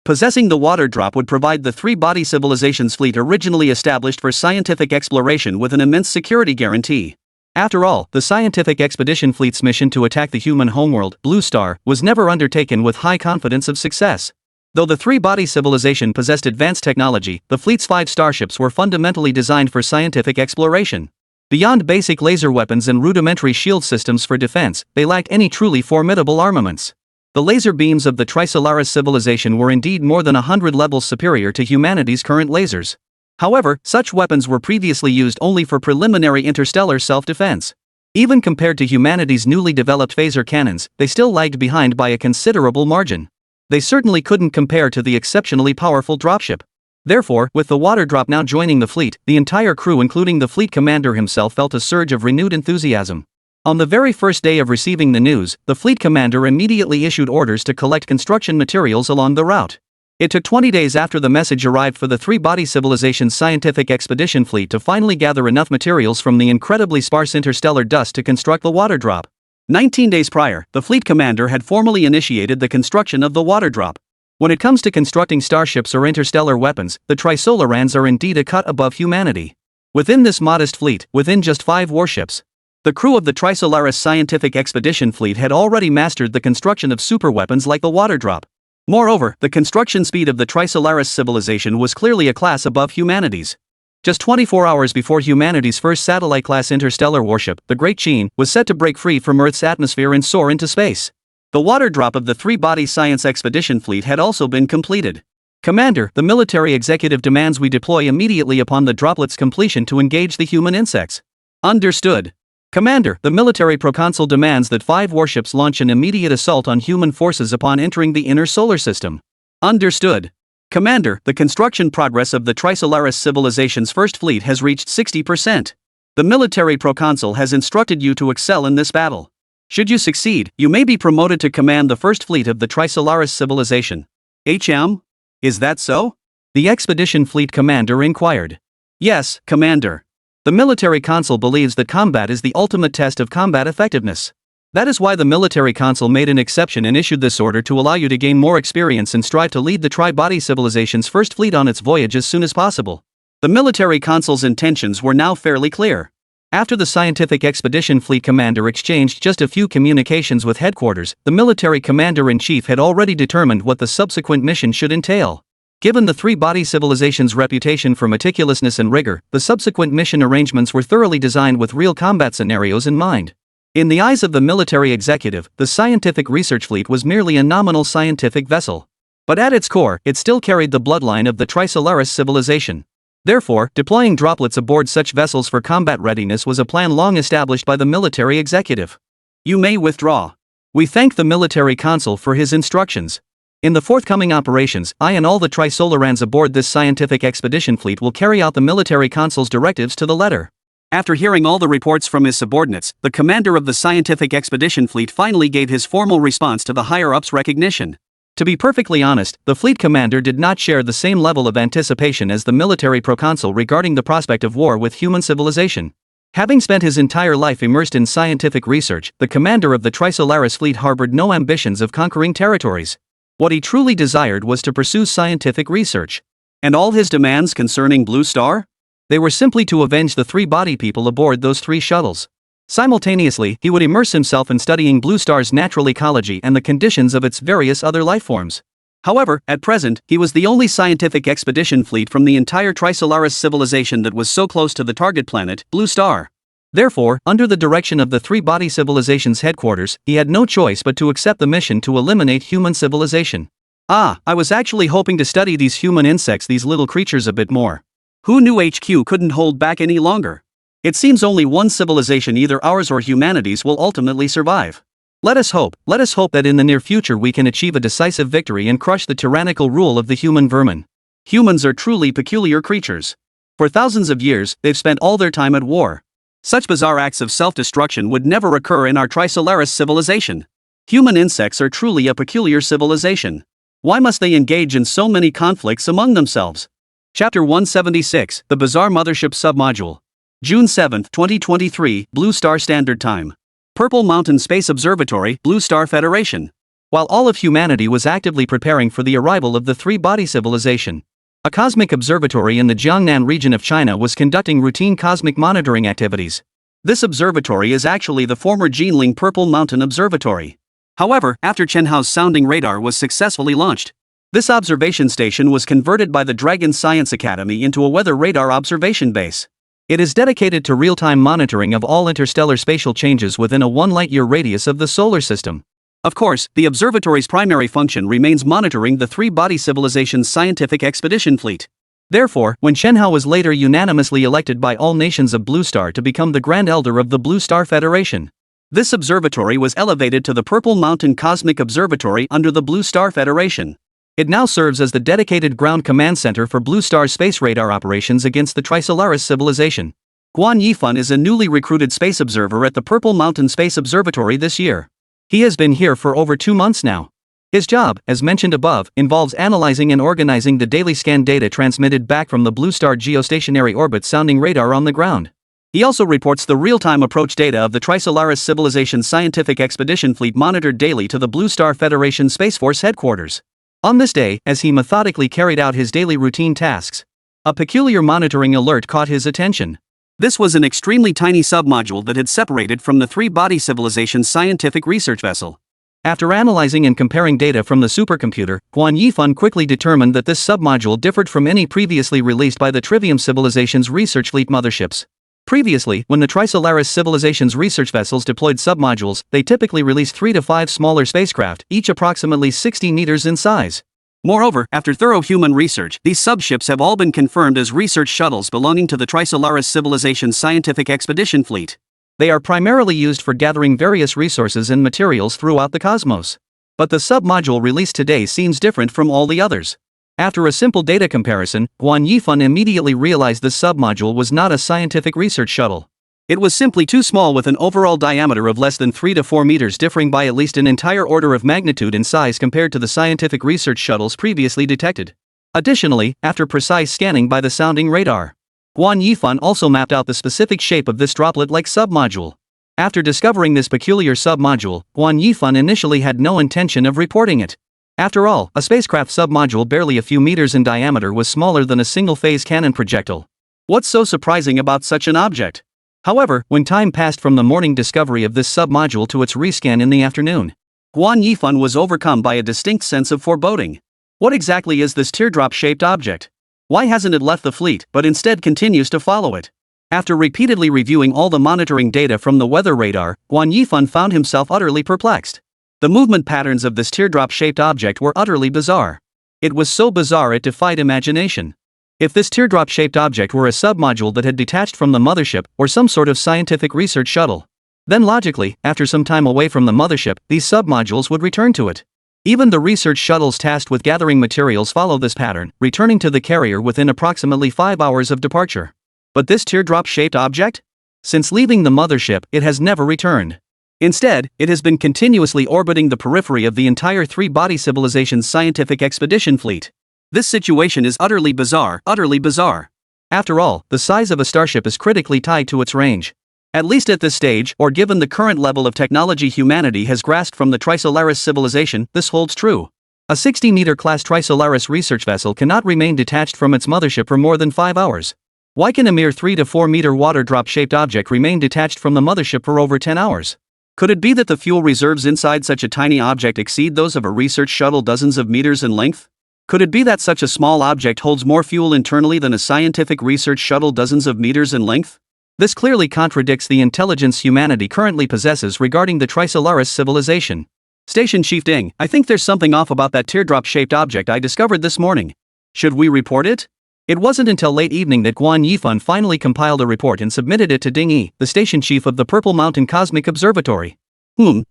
A: Possessing the water drop would provide the 3-body civilization's fleet originally established for scientific exploration with an immense security guarantee. After all, the Scientific Expedition Fleet's mission to attack the human homeworld, Blue Star, was never undertaken with high confidence of success. Though the 3-body civilization possessed advanced technology, the fleet's 5 starships were fundamentally designed for scientific exploration. Beyond basic laser weapons and rudimentary shield systems for defense, they lacked any truly formidable armaments. The laser beams of the Trisolaris civilization were indeed more than 100 levels superior to humanity's current lasers. However, such weapons were previously used only for preliminary interstellar self-defense. Even compared to humanity's newly developed phaser cannons, they still lagged behind by a considerable margin. They certainly couldn't compare to the exceptionally powerful dropship. Therefore, with the water drop now joining the fleet, the entire crew including the fleet commander himself felt a surge of renewed enthusiasm. On the very first day of receiving the news, the fleet commander immediately issued orders to collect construction materials along the route. It took 20 days after the message arrived for the 3-body civilization's Scientific Expedition Fleet to finally gather enough materials from the incredibly sparse interstellar dust to construct the water drop. 19 days prior, the fleet commander had formally initiated the construction of the water drop. When it comes to constructing starships or interstellar weapons, the Trisolarans are indeed a cut above humanity. Within this modest fleet, within just 5 warships, the crew of the Trisolaris Scientific Expedition Fleet had already mastered the construction of superweapons like the water drop. Moreover, the construction speed of the Trisolaris civilization was clearly a class above humanity's. Just 24 hours before humanity's first satellite-class interstellar warship, the Great Qin, was set to break free from Earth's atmosphere and soar into space. The water drop of the 3-body Science Expedition Fleet had also been completed. Commander, the military executive demands we deploy immediately upon the droplet's completion to engage the human insects. Understood. Commander, the military proconsul demands that 5 warships launch an immediate assault on human forces upon entering the inner solar system. Understood. Commander, the construction progress of the Trisolaris civilization's first fleet has reached 60%. The military proconsul has instructed you to excel in this battle. Should you succeed, you may be promoted to command the first fleet of the Trisolaris civilization. HM? Is that so? The expedition fleet commander inquired. Yes, Commander. The military consul believes that combat is the ultimate test of combat effectiveness. That is why the military consul made an exception and issued this order to allow you to gain more experience and strive to lead the tri-body civilization's first fleet on its voyage as soon as possible. The military consul's intentions were now fairly clear. After the Scientific Expedition Fleet commander exchanged just a few communications with headquarters, the military commander-in-chief had already determined what the subsequent mission should entail. Given the 3-body civilization's reputation for meticulousness and rigor, the subsequent mission arrangements were thoroughly designed with real combat scenarios in mind. In the eyes of the military executive, the scientific research fleet was merely a nominal scientific vessel. But at its core, it still carried the bloodline of the Trisolaris civilization. Therefore, deploying droplets aboard such vessels for combat readiness was a plan long established by the military executive. You may withdraw. We thank the military consul for his instructions. In the forthcoming operations, I and all the Trisolarans aboard this scientific expedition fleet will carry out the military consul's directives to the letter.
B: After hearing all the reports from his subordinates, the commander of the scientific expedition fleet finally gave his formal response to the higher-ups' recognition. To be perfectly honest, the fleet commander did not share the same level of anticipation as the military proconsul regarding the prospect of war with human civilization. Having spent his entire life immersed in scientific research, the commander of the Trisolaris fleet harbored no ambitions of conquering territories. What he truly desired was to pursue scientific research. And all his demands concerning Blue Star?
A: They were simply to avenge the 3 body people aboard those 3 shuttles. Simultaneously, he would immerse himself in studying Blue Star's natural ecology and the conditions of its various other lifeforms.
B: However, at present, he was the only scientific expedition fleet from the entire Trisolaris civilization that was so close to the target planet, Blue Star.
A: Therefore, under the direction of the 3 body civilization's headquarters, he had no choice but to accept the mission to eliminate human civilization.
B: I was actually hoping to study these human insects, these little creatures, a bit more. Who knew HQ couldn't hold back any longer? It seems only one civilization, either ours or humanity's, will ultimately survive. Let us hope that in the near future we can achieve a decisive victory and crush the tyrannical rule of the human vermin. Humans are truly peculiar creatures. For thousands of years, they've spent all their time at war. Such bizarre acts of self-destruction would never occur in our Trisolaris civilization. Human insects are truly a peculiar civilization. Why must they engage in so many conflicts among themselves? Chapter 176, The Bizarre Mothership Submodule. June 7, 2023, Blue Star Standard Time. Purple Mountain Space Observatory, Blue Star Federation. While all of humanity was actively preparing for the arrival of the 3-body civilization, a cosmic observatory in the Jiangnan region of China was conducting routine cosmic monitoring activities. This observatory is actually the former Jinling Purple Mountain Observatory. However, after Chenhao's sounding radar was successfully launched, this observation station was converted by the Dragon Science Academy into a weather radar observation base. It is dedicated to real-time monitoring of all interstellar spatial changes within a 1 light-year radius of the solar system. Of course, the observatory's primary function remains monitoring the 3-body civilization's scientific expedition fleet. Therefore, when Chenhao was later unanimously elected by all nations of Blue Star to become the Grand Elder of the Blue Star Federation, this observatory was elevated to the Purple Mountain Cosmic Observatory under the Blue Star Federation. It now serves as the dedicated ground command center for Blue Star's space radar operations against the Trisolaris civilization. Guan Yifan is a newly recruited space observer at the Purple Mountain Space Observatory this year. He has been here for over 2 months now. His job, as mentioned above, involves analyzing and organizing the daily scan data transmitted back from the Blue Star geostationary orbit sounding radar on the ground. He also reports the real-time approach data of the Trisolaris civilization's scientific expedition fleet monitored daily to the Blue Star Federation Space Force headquarters. On this day, as he methodically carried out his daily routine tasks, a peculiar monitoring alert caught his attention. This was an extremely tiny submodule that had separated from the 3-body civilization's scientific research vessel. After analyzing and comparing data from the supercomputer, Guan Yifan quickly determined that this submodule differed from any previously released by the Trivium civilization's research fleet motherships. Previously, when the Trisolaris civilization's research vessels deployed submodules, they typically released 3 to 5 smaller spacecraft, each approximately 60 meters in size. Moreover, after thorough human research, these subships have all been confirmed as research shuttles belonging to the Trisolaris civilization's scientific expedition fleet. They are primarily used for gathering various resources and materials throughout the cosmos. But the submodule released today seems different from all the others. After a simple data comparison, Guan Yifan immediately realized this submodule was not a scientific research shuttle. It was simply too small, with an overall diameter of less than 3 to 4 meters, differing by at least an entire order of magnitude in size compared to the scientific research shuttles previously detected. Additionally, after precise scanning by the sounding radar, Guan Yifan also mapped out the specific shape of this droplet-like submodule. After discovering this peculiar submodule, Guan Yifan initially had no intention of reporting it. After all, a spacecraft submodule barely a few meters in diameter was smaller than a single-phase cannon projectile. What's so surprising about such an object? However, when time passed from the morning discovery of this submodule to its rescan in the afternoon, Guan Yifan was overcome by a distinct sense of foreboding. What exactly is this teardrop-shaped object? Why hasn't it left the fleet, but instead continues to follow it? After repeatedly reviewing all the monitoring data from the weather radar, Guan Yifan found himself utterly perplexed. The movement patterns of this teardrop-shaped object were utterly bizarre. It was so bizarre it defied imagination. If this teardrop-shaped object were a submodule that had detached from the mothership, or some sort of scientific research shuttle, then logically, after some time away from the mothership, these submodules would return to it.
A: Even the research shuttles tasked with gathering materials follow this pattern, returning to the carrier within approximately 5 hours of departure. But this teardrop-shaped object? Since leaving the mothership, it has never returned. Instead, it has been continuously orbiting the periphery of the entire three-body civilization's scientific expedition fleet. This situation is utterly bizarre, utterly bizarre. After all, the size of a starship is critically tied to its range. At least at this stage, or given the current level of technology humanity has grasped from the Trisolaris civilization, this holds true. A 60-meter class Trisolaris research vessel cannot remain detached from its mothership for more than 5 hours. Why can a mere 3 to 4 meter water drop-shaped object remain detached from the mothership for over 10 hours? Could it be that the fuel reserves inside such a tiny object exceed those of a research shuttle dozens of meters in length? Could it be that such a small object holds more fuel internally than a scientific research shuttle dozens of meters in length? This clearly contradicts the intelligence humanity currently possesses regarding the Trisolaris civilization. Station Chief Ding, I think there's something off about that teardrop-shaped object I discovered this morning. Should we report it? It wasn't until late evening that Guan Yifan finally compiled a report and submitted it to Ding Yi, the station chief of the Purple Mountain Cosmic Observatory.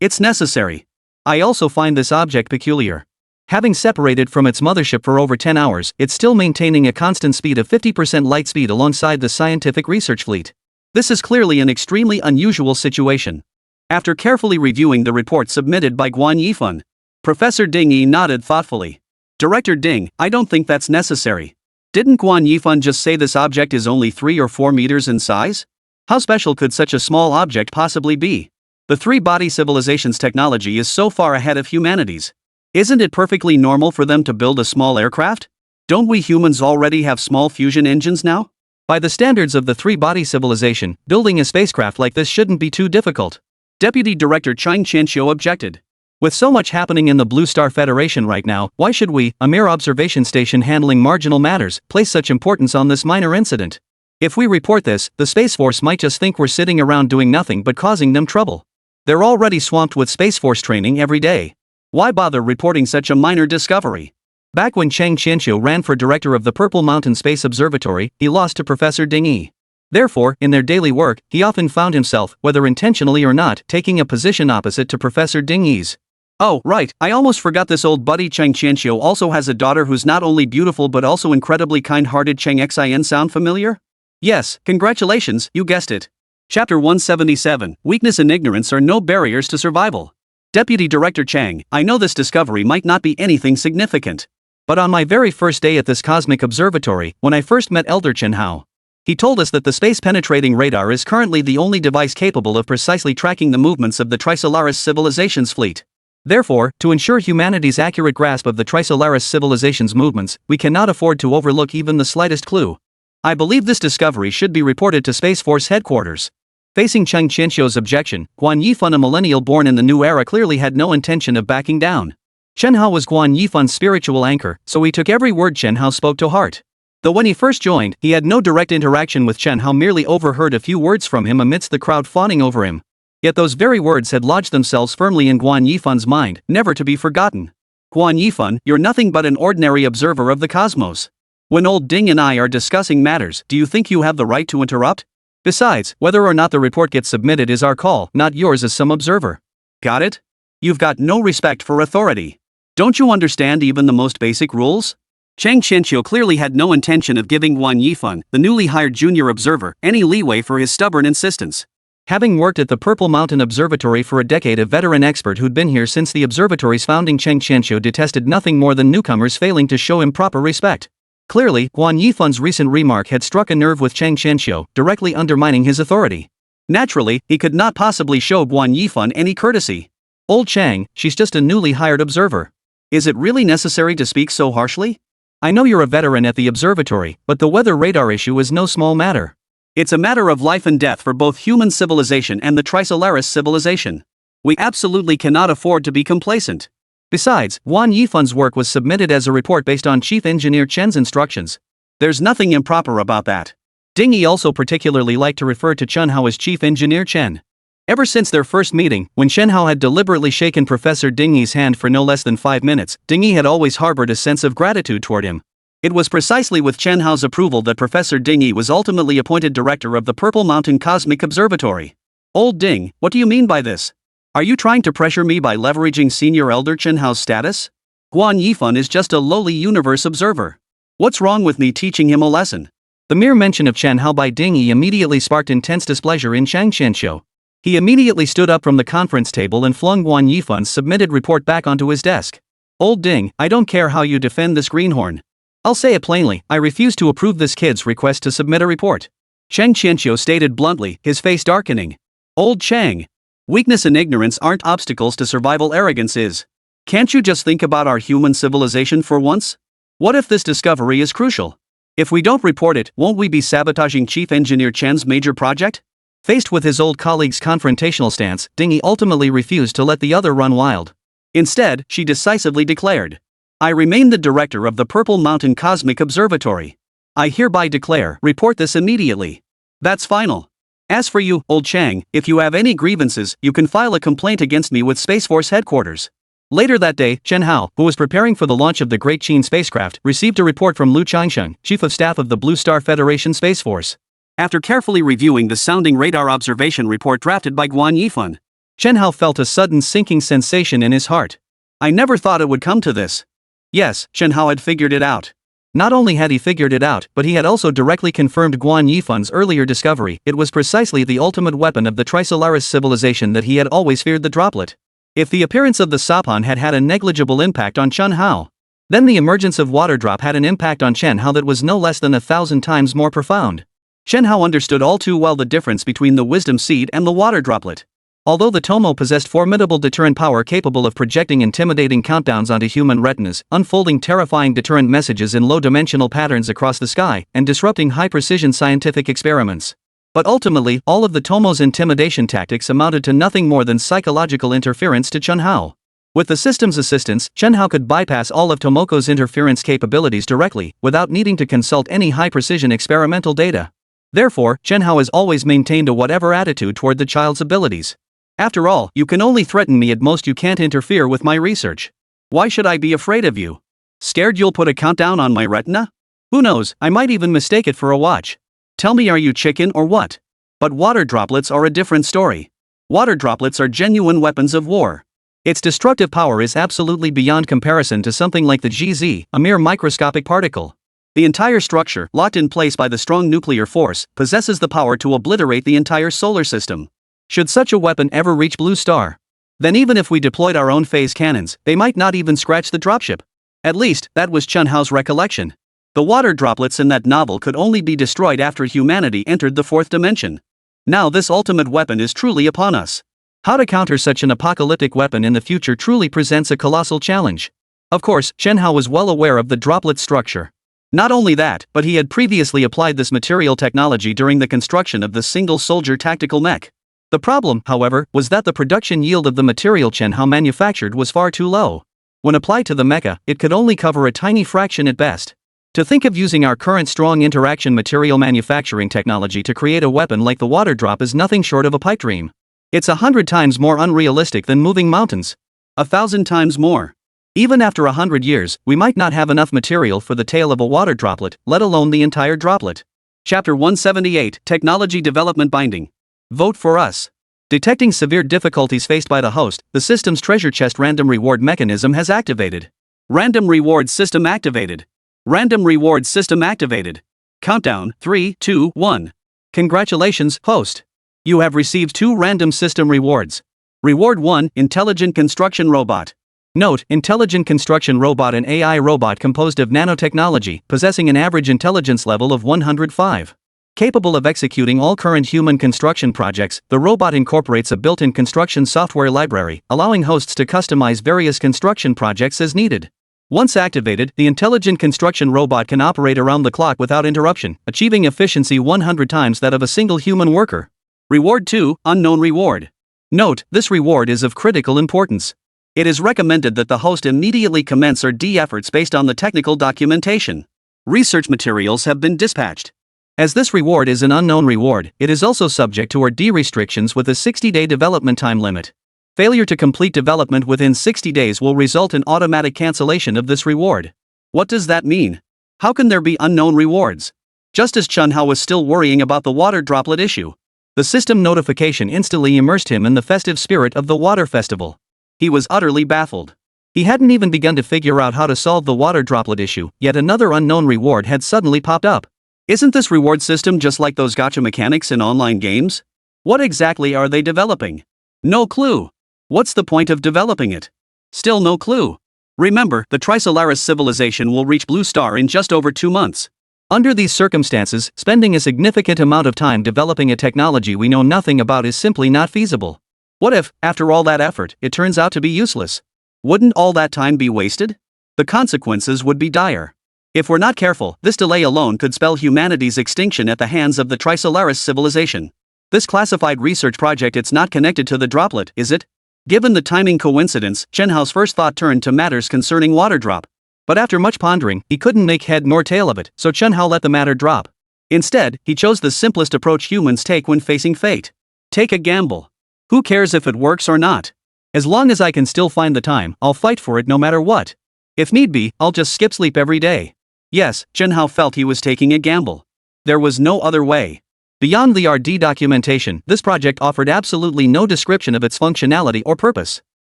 A: It's necessary. I also find this object peculiar. Having separated from its mothership for over 10 hours, it's still maintaining a constant speed of 50% light speed alongside the scientific research fleet. This is clearly an extremely unusual situation. After carefully reviewing the report submitted by Guan Yifan, Professor Ding Yi nodded thoughtfully. Director Ding, I don't think that's necessary. Didn't Guan Yifan just say this object is only 3 or 4 meters in size? How special could such a small object possibly be? The three-body civilization's technology is so far ahead of humanity's. Isn't it perfectly normal for them to build a small aircraft? Don't we humans already have small fusion engines now? By the standards of the three-body civilization, building a spacecraft like this shouldn't be too difficult. Deputy Director Chang Qianqiu objected. With so much happening in the Blue Star Federation right now, why should we, a mere observation station handling marginal matters, place such importance on this minor incident? If we report this, the Space Force might just think we're sitting around doing nothing but causing them trouble. They're already swamped with Space Force training every day. Why bother reporting such a minor discovery? Back when Chang Qianqiu ran for director of the Purple Mountain Space Observatory, he lost to Professor Ding Yi. Therefore, in their daily work, he often found himself, whether intentionally or not, taking a position opposite to Professor Ding Yi's. Oh, right, I almost forgot this old buddy Chang Qianqiu also has a daughter who's not only beautiful but also incredibly kind-hearted. Chang Xin sound familiar? Yes, congratulations, you guessed it. Chapter 177, Weakness and Ignorance are no barriers to survival. Deputy Director Chang, I know this discovery might not be anything significant. But on my very first day at this cosmic observatory, when I first met Elder Chen Hao, he told us that the space-penetrating radar is currently the only device capable of precisely tracking the movements of the Trisolaris civilization's fleet. Therefore, to ensure humanity's accurate grasp of the Trisolaris civilization's movements, we cannot afford to overlook even the slightest clue. I believe this discovery should be reported to Space Force headquarters. Facing Chang Qianqiu's objection, Guan Yifan, a millennial born in the new era, clearly had no intention of backing down. Chen Hao was Guan Yifan's spiritual anchor, so he took every word Chen Hao spoke to heart. Though when he first joined, he had no direct interaction with Chen Hao, merely overheard a few words from him amidst the crowd fawning over him. Yet those very words had lodged themselves firmly in Guan Yifan's mind, never to be forgotten. Guan Yifan, you're nothing but an ordinary observer of the cosmos. When old Ding and I are discussing matters, do you think you have the right to interrupt? Besides, whether or not the report gets submitted is our call, not yours as some observer. Got it? You've got no respect for authority. Don't you understand even the most basic rules? Chang Qianqiu clearly had no intention of giving Guan Yifan, the newly hired junior observer, any leeway for his stubborn insistence. Having worked at the Purple Mountain Observatory for a decade, a veteran expert who'd been here since the observatory's founding, Chang Qianqiu detested nothing more than newcomers failing to show him proper respect. Clearly, Guan Yifan's recent remark had struck a nerve with Chang Qianqiu, directly undermining his authority. Naturally, he could not possibly show Guan Yifan any courtesy. Old Chang, she's just a newly hired observer. Is it really necessary to speak so harshly? I know you're a veteran at the observatory, but the weather radar issue is no small matter. It's a matter of life and death for both human civilization and the Trisolaris civilization. We absolutely cannot afford to be complacent. Besides, Guan Yifan's work was submitted as a report based on Chief Engineer Chen's instructions. There's nothing improper about that. Ding Yi also particularly liked to refer to Chen Hao as Chief Engineer Chen. Ever since their first meeting, when Chen Hao had deliberately shaken Professor Ding Yi's hand for no less than 5 minutes, Ding Yi had always harbored a sense of gratitude toward him. It was precisely with Chen Hao's approval that Professor Ding Yi was ultimately appointed director of the Purple Mountain Cosmic Observatory. Old Ding, what do you mean by this?
B: Are you trying to pressure me by leveraging senior elder Chen Hao's status? Guan Yifan is just a lowly universe observer. What's wrong with me teaching him a lesson?
A: The mere mention of Chen Hao by Ding Yi immediately sparked intense displeasure in Shang Qianqiu. He immediately stood up from the conference table and flung Guan Yifan's submitted report back onto his desk. Old Ding, I don't care how you defend this greenhorn. I'll say it plainly, I refuse to approve this kid's request to submit a report. Shang Qianqiu stated bluntly, his face darkening. Old Chang. Weakness and ignorance aren't obstacles to survival, arrogance is. Can't you just think about our human civilization for once? What if this discovery is crucial? If we don't report it, won't we be sabotaging Chief Engineer Chen's major project? Faced with his old colleague's confrontational stance, Ding Yi ultimately refused to let the other run wild. Instead, she decisively declared, I remain the director of the Purple Mountain Cosmic Observatory. I hereby declare, report this immediately. That's final. As for you, old Chang, if you have any grievances, you can file a complaint against me with Space Force headquarters. Later that day, Chen Hao, who was preparing for the launch of the Great Qin spacecraft, received a report from Lu Changsheng, Chief of Staff of the Blue Star Federation Space Force. After carefully reviewing the sounding radar observation report drafted by Guan Yifan, Chen Hao felt a sudden sinking sensation in his heart. I never thought it would come to this. Yes, Chen Hao had figured it out. Not only had he figured it out, but he had also directly confirmed Guan Yifan's earlier discovery. It was precisely the ultimate weapon of the Trisolaris civilization that he had always feared, the droplet. If the appearance of the Sapan had had a negligible impact on Chen Hao, then the emergence of Waterdrop had an impact on Chen Hao that was no less than 1,000 times more profound. Chen Hao understood all too well the difference between the wisdom seed and the water droplet. Although the Tomo possessed formidable deterrent power capable of projecting intimidating countdowns onto human retinas, unfolding terrifying deterrent messages in low-dimensional patterns across the sky, and disrupting high-precision scientific experiments. But ultimately, all of the Tomo's intimidation tactics amounted to nothing more than psychological interference to Chen Hao. With the system's assistance, Chen Hao could bypass all of Tomoko's interference capabilities directly, without needing to consult any high-precision experimental data. Therefore, Chen Hao has always maintained a whatever attitude toward the child's abilities. After all, you can only threaten me, at most you can't interfere with my research. Why should I be afraid of you? Scared you'll put a countdown on my retina? Who knows, I might even mistake it for a watch. Tell me, are you chicken or what? But water droplets are a different story. Water droplets are genuine weapons of war. Its destructive power is absolutely beyond comparison to something like the GZ, a mere microscopic particle. The entire structure, locked in place by the strong nuclear force, possesses the power to obliterate the entire solar system. Should such a weapon ever reach Blue Star, then even if we deployed our own phase cannons, they might not even scratch the dropship. At least, that was Chen Hao's recollection. The water droplets in that novel could only be destroyed after humanity entered the fourth dimension. Now this ultimate weapon is truly upon us. How to counter such an apocalyptic weapon in the future truly presents a colossal challenge. Of course, Chen Hao was well aware of the droplet structure. Not only that, but he had previously applied this material technology during the construction of the single soldier tactical mech. The problem, however, was that the production yield of the material Chen Hao manufactured was far too low. When applied to the mecha, it could only cover a tiny fraction at best. To think of using our current strong interaction material manufacturing technology to create a weapon like the water drop is nothing short of a pipe dream. It's 100 times more unrealistic than moving mountains. 1,000 times more. Even after 100 years, we might not have enough material for the tail of a water droplet, let alone the entire droplet. Chapter 178, Technology Development Binding. Vote for us. Detecting severe difficulties faced by the host, the system's treasure chest random reward mechanism has activated. Random reward system activated. Random reward system activated. Countdown, 3, 2, 1. Congratulations, host. You have received 2 random system rewards. Reward 1, Intelligent Construction Robot. Note, Intelligent Construction Robot, an AI robot composed of nanotechnology, possessing an average intelligence level of 105. Capable of executing all current human construction projects, the robot incorporates a built-in construction software library, allowing hosts to customize various construction projects as needed. Once activated, the Intelligent Construction Robot can operate around the clock without interruption, achieving efficiency 100 times that of a single human worker. Reward 2, Unknown Reward. Note, this reward is of critical importance. It is recommended that the host immediately commence R&D efforts based on the technical documentation. Research materials have been dispatched. As this reward is an unknown reward, it is also subject to R&D restrictions with a 60-day development time limit. Failure to complete development within 60 days will result in automatic cancellation of this reward. What does that mean? How can there be unknown rewards? Just as Chen Hao was still worrying about the water droplet issue, The system notification instantly immersed him in the festive spirit of the water festival. He was utterly baffled. He hadn't even begun to figure out how to solve the water droplet issue, yet another unknown reward had suddenly popped up. Isn't this reward system just like those gacha mechanics in online games? What exactly are they developing? No clue. What's the point of developing it? Still no clue. Remember, the Trisolaris civilization will reach Blue Star in just over 2 months. Under these circumstances, spending a significant amount of time developing a technology we know nothing about is simply not feasible. What if, after all that effort, it turns out to be useless? Wouldn't all that time be wasted? The consequences would be dire. If we're not careful, this delay alone could spell humanity's extinction at the hands of the Trisolaris civilization. This classified research project, it's not connected to the droplet, is it? Given the timing coincidence, Chen Hao's first thought turned to matters concerning water drop. But after much pondering, he couldn't make head nor tail of it, so Chen Hao let the matter drop. Instead, he chose the simplest approach humans take when facing fate. Take a gamble. Who cares if it works or not? As long as I can still find the time, I'll fight for it no matter what. If need be, I'll just skip sleep every day. Yes, Chen Hao felt he was taking a gamble. There was no other way. Beyond the RD documentation, this project offered absolutely no description of its functionality or purpose.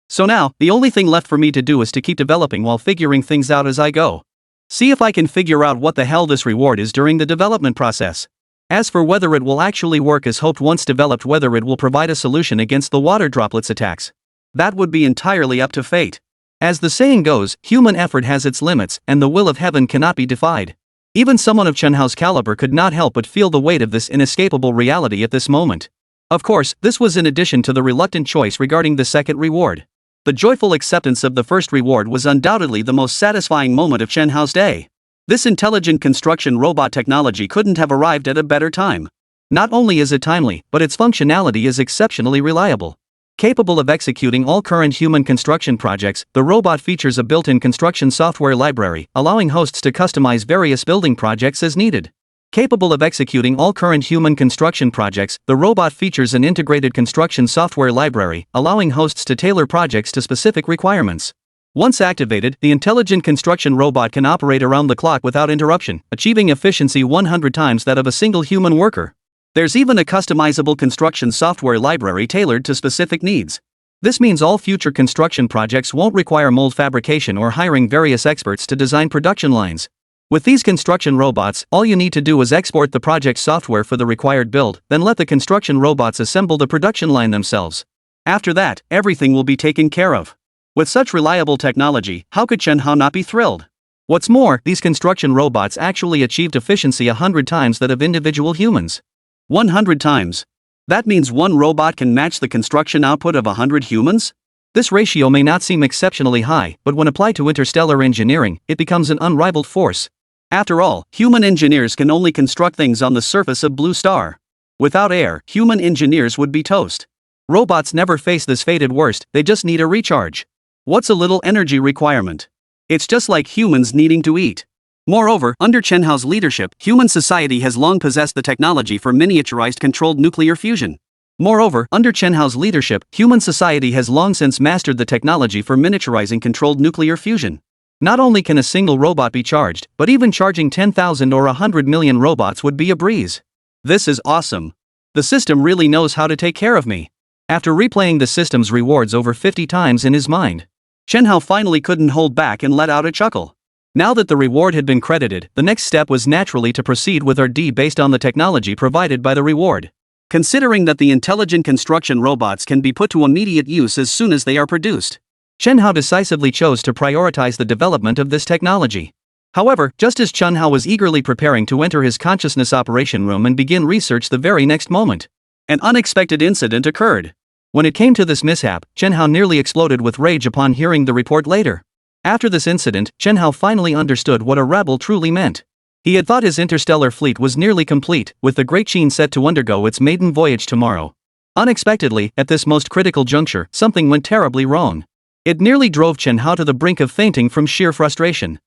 A: So now, the only thing left for me to do is to keep developing while figuring things out as I go. See if I can figure out what the hell this reward is during the development process. As for whether it will actually work as hoped once developed, whether it will provide a solution against the water droplets attacks, that would be entirely up to fate. As the saying goes, human effort has its limits, and the will of heaven cannot be defied. Even someone of Chen Hao's caliber could not help but feel the weight of this inescapable reality at this moment. Of course, this was in addition to the reluctant choice regarding the second reward. The joyful acceptance of the first reward was undoubtedly the most satisfying moment of Chen Hao's day. This intelligent construction robot technology couldn't have arrived at a better time. Not only is it timely, but its functionality is exceptionally reliable. Capable of executing all current human construction projects, the robot features a built-in construction software library, allowing hosts to customize various building projects as needed. Capable of executing all current human construction projects, the robot features an integrated construction software library, allowing hosts to tailor projects to specific requirements. Once activated, the intelligent construction robot can operate around the clock without interruption, achieving efficiency 100 times that of a single human worker. There's even a customizable construction software library tailored to specific needs. This means all future construction projects won't require mold fabrication or hiring various experts to design production lines. With these construction robots, all you need to do is export the project software for the required build, then let the construction robots assemble the production line themselves. After that, everything will be taken care of. With such reliable technology, how could Chen Hao not be thrilled? What's more, these construction robots actually achieved efficiency 100 times that of individual humans. 100 times. That means one robot can match the construction output of 100 humans? This ratio may not seem exceptionally high, but when applied to interstellar engineering, it becomes an unrivaled force. After all, human engineers can only construct things on the surface of Blue Star. Without air, human engineers would be toast. Robots never face this fated worst, they just need a recharge. What's a little energy requirement? It's just like humans needing to eat. Moreover, under Chen Hao's leadership, human society has long possessed the technology for miniaturized controlled nuclear fusion. Moreover, under Chen Hao's leadership, human society has long since mastered the technology for miniaturizing controlled nuclear fusion. Not only can a single robot be charged, but even charging 10,000 or 100 million robots would be a breeze. This is awesome. The system really knows how to take care of me. After replaying the system's rewards over 50 times in his mind, Chen Hao finally couldn't hold back and let out a chuckle. Now that the reward had been credited, the next step was naturally to proceed with RD based on the technology provided by the reward. Considering that the intelligent construction robots can be put to immediate use as soon as they are produced, Chen Hao decisively chose to prioritize the development of this technology. However, just as Chen Hao was eagerly preparing to enter his consciousness operation room and begin research the very next moment, an unexpected incident occurred. When it came to this mishap, Chen Hao nearly exploded with rage upon hearing the report later. After this incident, Chen Hao finally understood what a rabble truly meant. He had thought his interstellar fleet was nearly complete, with the Great Qin set to undergo its maiden voyage tomorrow. Unexpectedly, at this most critical juncture, something went terribly wrong. It nearly drove Chen Hao to the brink of fainting from sheer frustration.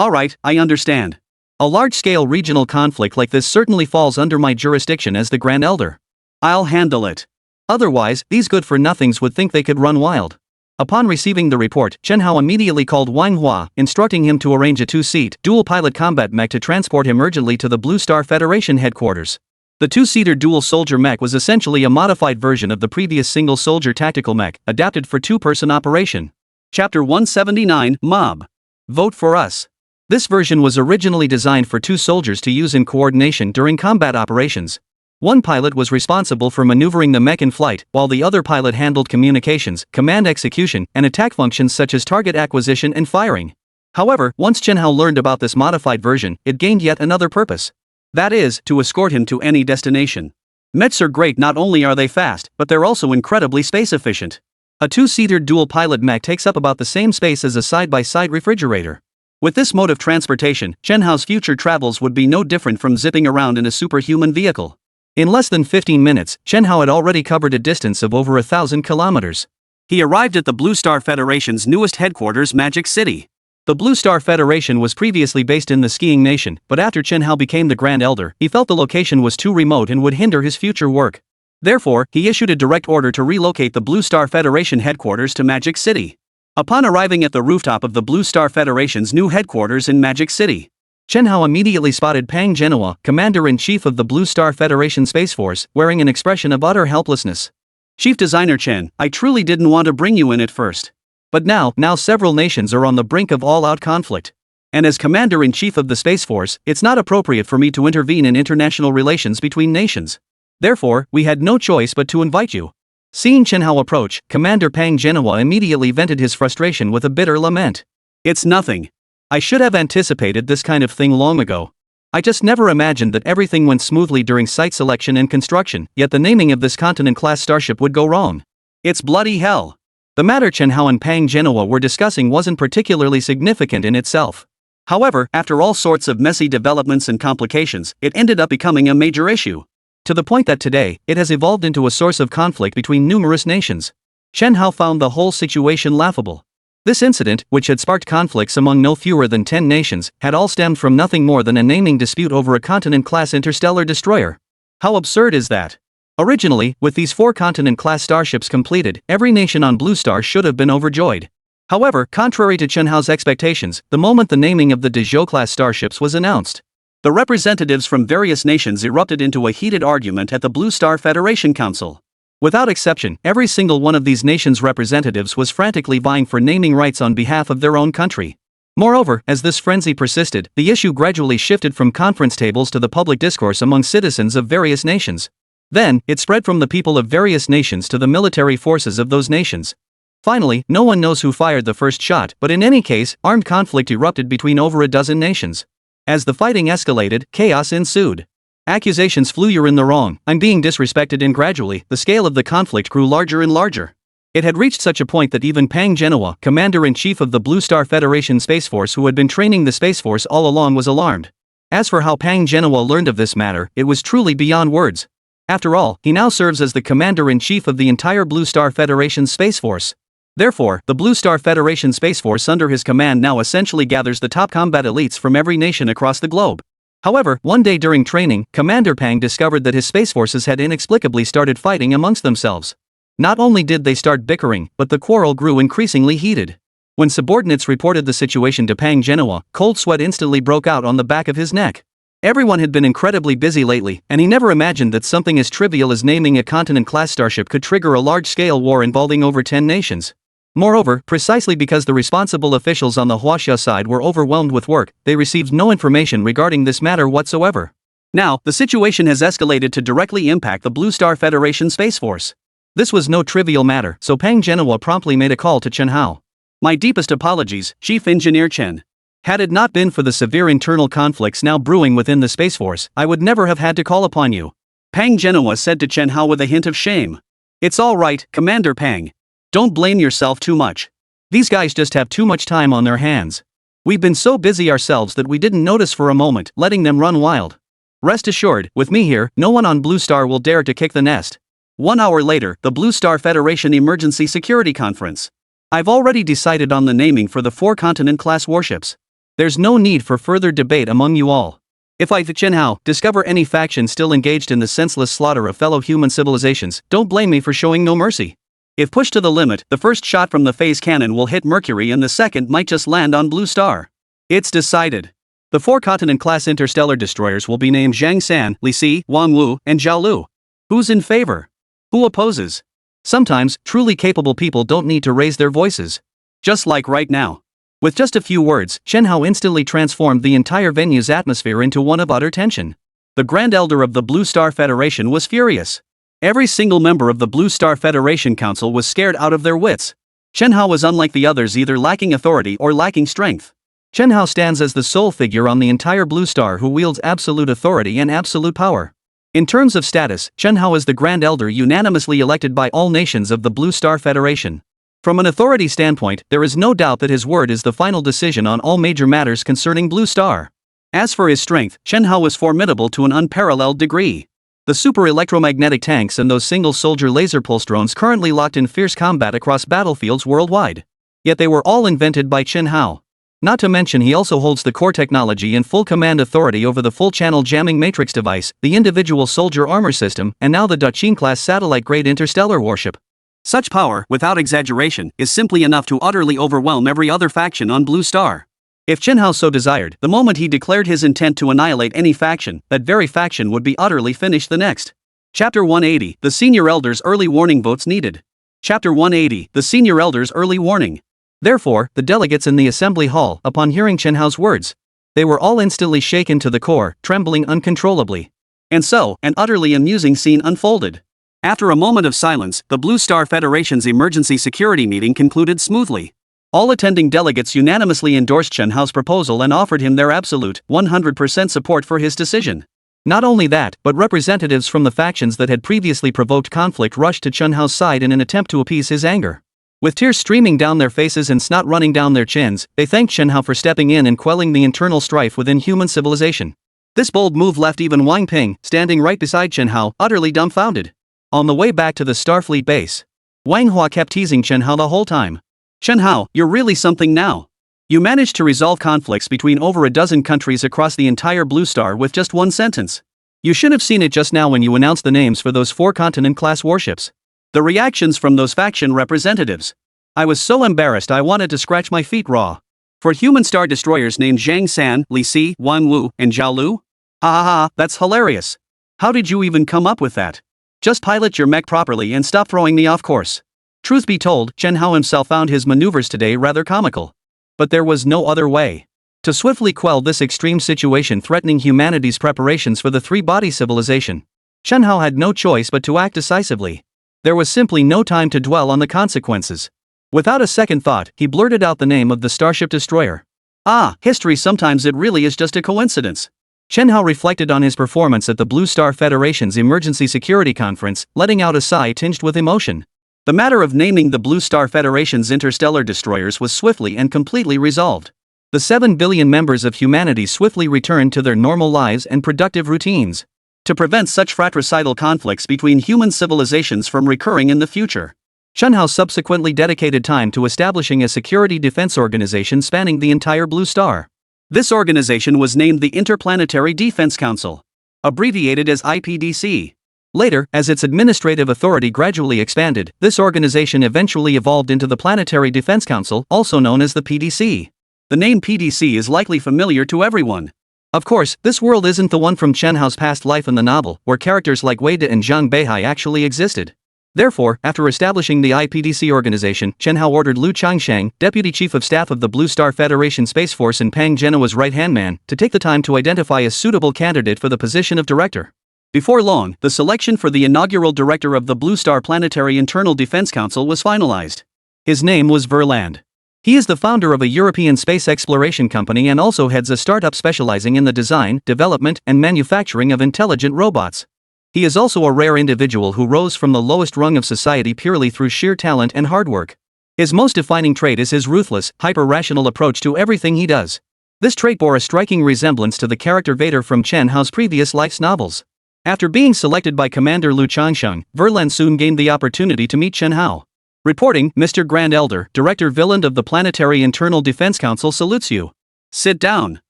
A: Alright, I understand. A large-scale regional conflict like this certainly falls under my jurisdiction as the Grand Elder. I'll handle it. Otherwise, these good-for-nothings would think they could run wild. Upon receiving the report, Chen Hao immediately called Manhwa, instructing him to arrange a 2-seat, dual-pilot combat mech to transport him urgently to the Blue Star Federation headquarters. The two-seater dual-soldier mech was essentially a modified version of the previous single-soldier tactical mech, adapted for two-person operation.
B: Chapter 179, Mob.
A: Vote for us. This version was originally designed for two soldiers to use in coordination during combat operations. One pilot was responsible for maneuvering the mech in flight, while the other pilot handled communications, command execution, and attack functions such as target acquisition and firing. However, once Chen Hao learned about this modified version, it gained yet another purpose.
B: That is, to escort him to any destination. Mechs are great. Not only are they fast, but they're also incredibly space efficient.
A: A two-seater dual-pilot mech takes up about the same space as a side-by-side refrigerator.
B: With this mode of transportation, Chen Hao's future travels would be no different from zipping around in a superhuman vehicle.
A: In less than 15 minutes, Chen Hao had already covered a distance of over 1,000 kilometers.
B: He arrived at the Blue Star Federation's newest headquarters, Magic City.
A: The Blue Star Federation was previously based in the skiing nation, but after Chen Hao became the Grand Elder, he felt the location was too remote and would hinder his future work. Therefore, he issued a direct order to relocate the Blue Star Federation headquarters to Magic City. Upon arriving at the rooftop of the Blue Star Federation's new headquarters in Magic City, Chen Hao immediately spotted Pang Genoa, Commander-in-Chief of the Blue Star Federation Space Force, wearing an expression of utter helplessness.
B: Chief Designer Chen, I truly didn't want to bring you in at first.
A: But now several nations are on the brink of all-out conflict. And as Commander-in-Chief of the Space Force, it's not appropriate for me to intervene in international relations between nations. Therefore, we had no choice but to invite you. Seeing Chen Hao approach, Commander Pang Genoa immediately vented his frustration with a bitter lament.
B: It's nothing.
A: I should have anticipated this kind of thing long ago. I just never imagined that everything went smoothly during site selection and construction, yet the naming of this Continent-class starship would go wrong.
B: It's bloody hell.
A: The matter Chen Hao and Pang Genoa were discussing wasn't particularly significant in itself.
B: However, after all sorts of messy developments and complications, it ended up becoming a major issue.
A: To the point that today, it has evolved into a source of conflict between numerous nations. Chen Hao found the whole situation laughable. This incident, which had sparked conflicts among no fewer than 10 nations, had all stemmed from nothing more than a naming dispute over a Continent-class interstellar destroyer. How absurd is that? Originally, with these 4 Continent-class starships completed, every nation on Blue Star should have been overjoyed. However, contrary to Chen Hao's expectations, the moment the naming of the Dezhou-class starships was announced, the representatives from various nations erupted into a heated argument at the Blue Star Federation Council. Without exception, every single one of these nations' representatives was frantically vying for naming rights on behalf of their own country. Moreover, as this frenzy persisted, the issue gradually shifted from conference tables to the public discourse among citizens of various nations. Then, it spread from the people of various nations to the military forces of those nations. Finally, no one knows who fired the first shot, but in any case, armed conflict erupted between over a dozen nations. As the fighting escalated, chaos ensued. Accusations flew, "You're in the wrong, I'm being disrespected," and gradually, the scale of the conflict grew larger and larger. It had reached such a point that even Pang Genoa, Commander-in-Chief of the Blue Star Federation Space Force who had been training the Space Force all along, was alarmed. As for how Pang Genoa learned of this matter, it was truly beyond words. After all, he now serves as the Commander-in-Chief of the entire Blue Star Federation Space Force. Therefore, the Blue Star Federation Space Force under his command now essentially gathers the top combat elites from every nation across the globe. However, one day during training, Commander Pang discovered that his space forces had inexplicably started fighting amongst themselves. Not only did they start bickering, but the quarrel grew increasingly heated. When subordinates reported the situation to Pang Genoa, cold sweat instantly broke out on the back of his neck. Everyone had been incredibly busy lately, and he never imagined that something as trivial as naming a Continent-class starship could trigger a large-scale war involving over 10 nations. Moreover, precisely because the responsible officials on the Huaxia side were overwhelmed with work, they received no information regarding this matter whatsoever. Now, the situation has escalated to directly impact the Blue Star Federation Space Force. This was no trivial matter, so Pang Genoa promptly made a call to Chen Hao. "My deepest apologies, Chief Engineer Chen. Had it not been for the severe internal conflicts now brewing within the Space Force, I would never have had to call upon you," Pang Genoa said to Chen Hao with a hint of shame. "It's all right, Commander Pang. Don't blame yourself too much. These guys just have too much time on their hands. We've been so busy ourselves that we didn't notice for a moment, letting them run wild. Rest assured, with me here, no one on Blue Star will dare to kick the nest." 1 hour later, the Blue Star Federation Emergency Security Conference. "I've already decided on the naming for the 4 Continent-class warships. There's no need for further debate among you all. If I, Chen Hao, discover any faction still engaged in the senseless slaughter of fellow human civilizations, don't blame me for showing no mercy. If pushed to the limit, the first shot from the phase cannon will hit Mercury and the second might just land on Blue Star. It's decided."
B: The 4-continent-class interstellar destroyers will be named Zhang San, Li Si, Wang Wu, and Zhao Lu. Who's in favor? Who opposes? Sometimes, truly capable people don't need to raise their voices. Just like right now. With just a few words, Chen Hao instantly transformed the entire venue's atmosphere into one of utter tension. The Grand Elder of the Blue Star Federation was furious. Every single member of the Blue Star Federation Council was scared out of their wits. Chen Hao was unlike the others, either lacking authority or lacking strength. Chen Hao stands as the sole figure on the entire Blue Star who wields absolute authority and absolute power. In terms of status, Chen Hao is the Grand Elder unanimously elected by all nations of the Blue Star Federation. From an authority standpoint, there is no doubt that his word is the final decision on all major matters concerning Blue Star. As for his strength, Chen Hao was formidable to an unparalleled degree. The super electromagnetic tanks and those single-soldier laser pulse drones currently locked in fierce combat across battlefields worldwide. Yet they were all invented by Chen Hao. Not to mention he also holds the core technology and full command authority over the full-channel jamming matrix device, the individual soldier armor system, and now the Daqin-class satellite-grade interstellar warship. Such power, without exaggeration, is simply enough to utterly overwhelm every other faction on Blue Star. If Chen Hao so desired, the moment he declared his intent to annihilate any faction, that very faction would be utterly finished the next. Chapter 180, The Senior Elders' Early Warning Votes Needed. Chapter 180, The Senior Elders' Early Warning. Therefore, the delegates in the assembly hall, upon hearing Chen Hao's words, they were all instantly shaken to the core, trembling uncontrollably. And so, an utterly amusing scene unfolded. After a moment of silence, the Blue Star Federation's emergency security meeting concluded smoothly. All attending delegates unanimously endorsed Chen Hao's proposal and offered him their absolute, 100% support for his decision. Not only that, but representatives from the factions that had previously provoked conflict rushed to Chen Hao's side in an attempt to appease his anger. With tears streaming down their faces and snot running down their chins, they thanked Chen Hao for stepping in and quelling the internal strife within human civilization. This bold move left even Wang Ping, standing right beside Chen Hao, utterly dumbfounded. On the way back to the Starfleet base, Wang Hua kept teasing Chen Hao the whole time. Chen Hao, you're really something now. You managed to resolve conflicts between over a dozen countries across the entire Blue Star with just one sentence. You should have seen it just now when you announced the names for those 4-continent-class warships. The reactions from those faction representatives. I was so embarrassed I wanted to scratch my feet raw. For human star destroyers named Zhang San, Li Si, Wang Wu, and Zhao Lu? Ha ha ha, that's hilarious. How did you even come up with that? Just pilot your mech properly and stop throwing me off course. Truth be told, Chen Hao himself found his maneuvers today rather comical. But there was no other way. To swiftly quell this extreme situation threatening humanity's preparations for the three-body civilization, Chen Hao had no choice but to act decisively. There was simply no time to dwell on the consequences. Without a second thought, he blurted out the name of the starship destroyer. Ah, history, sometimes it really is just a coincidence. Chen Hao reflected on his performance at the Blue Star Federation's Emergency Security Conference, letting out a sigh tinged with emotion. The matter of naming the Blue Star Federation's interstellar destroyers was swiftly and completely resolved. The 7 billion members of humanity swiftly returned to their normal lives and productive routines. To prevent such fratricidal conflicts between human civilizations from recurring in the future, Chen Hao subsequently dedicated time to establishing a security defense organization spanning the entire Blue Star. This organization was named the Interplanetary Defense Council, abbreviated as IPDC. Later, as its administrative authority gradually expanded, this organization eventually evolved into the Planetary Defense Council, also known as the PDC. The name PDC is likely familiar to everyone. Of course, this world isn't the one from Chen Hao's past life in the novel, where characters like Wei De and Zhang Beihai actually existed. Therefore, after establishing the IPDC organization, Chen Hao ordered Liu Changsheng, Deputy Chief of Staff of the Blue Star Federation Space Force and Pang Genoa's right-hand man, to take the time to identify a suitable candidate for the position of director. Before long, the selection for the inaugural director of the Blue Star Planetary Internal Defense Council was finalized. His name was Verland. He is the founder of a European space exploration company and also heads a startup specializing in the design, development, and manufacturing of intelligent robots. He is also a rare individual who rose from the lowest rung of society purely through sheer talent and hard work. His most defining trait is his ruthless, hyper-rational approach to everything he does. This trait bore a striking resemblance to the character Vader from Chen Hao's previous life's novels. After being selected by Commander Liu Changsheng, Verland soon gained the opportunity to meet Chen Hao. Reporting, Mr. Grand Elder, Director Villand of the Planetary Internal Defense Council salutes you. Sit down.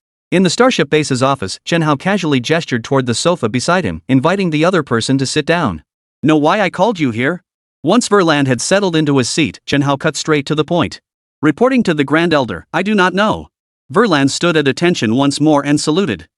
B: In the Starship Base's office, Chen Hao casually gestured toward the sofa beside him, inviting the other person to sit down. Know why I called you here? Once Verland had settled into his seat, Chen Hao cut straight to the point. Reporting to the Grand Elder, I do not know. Verland stood at attention once more and saluted.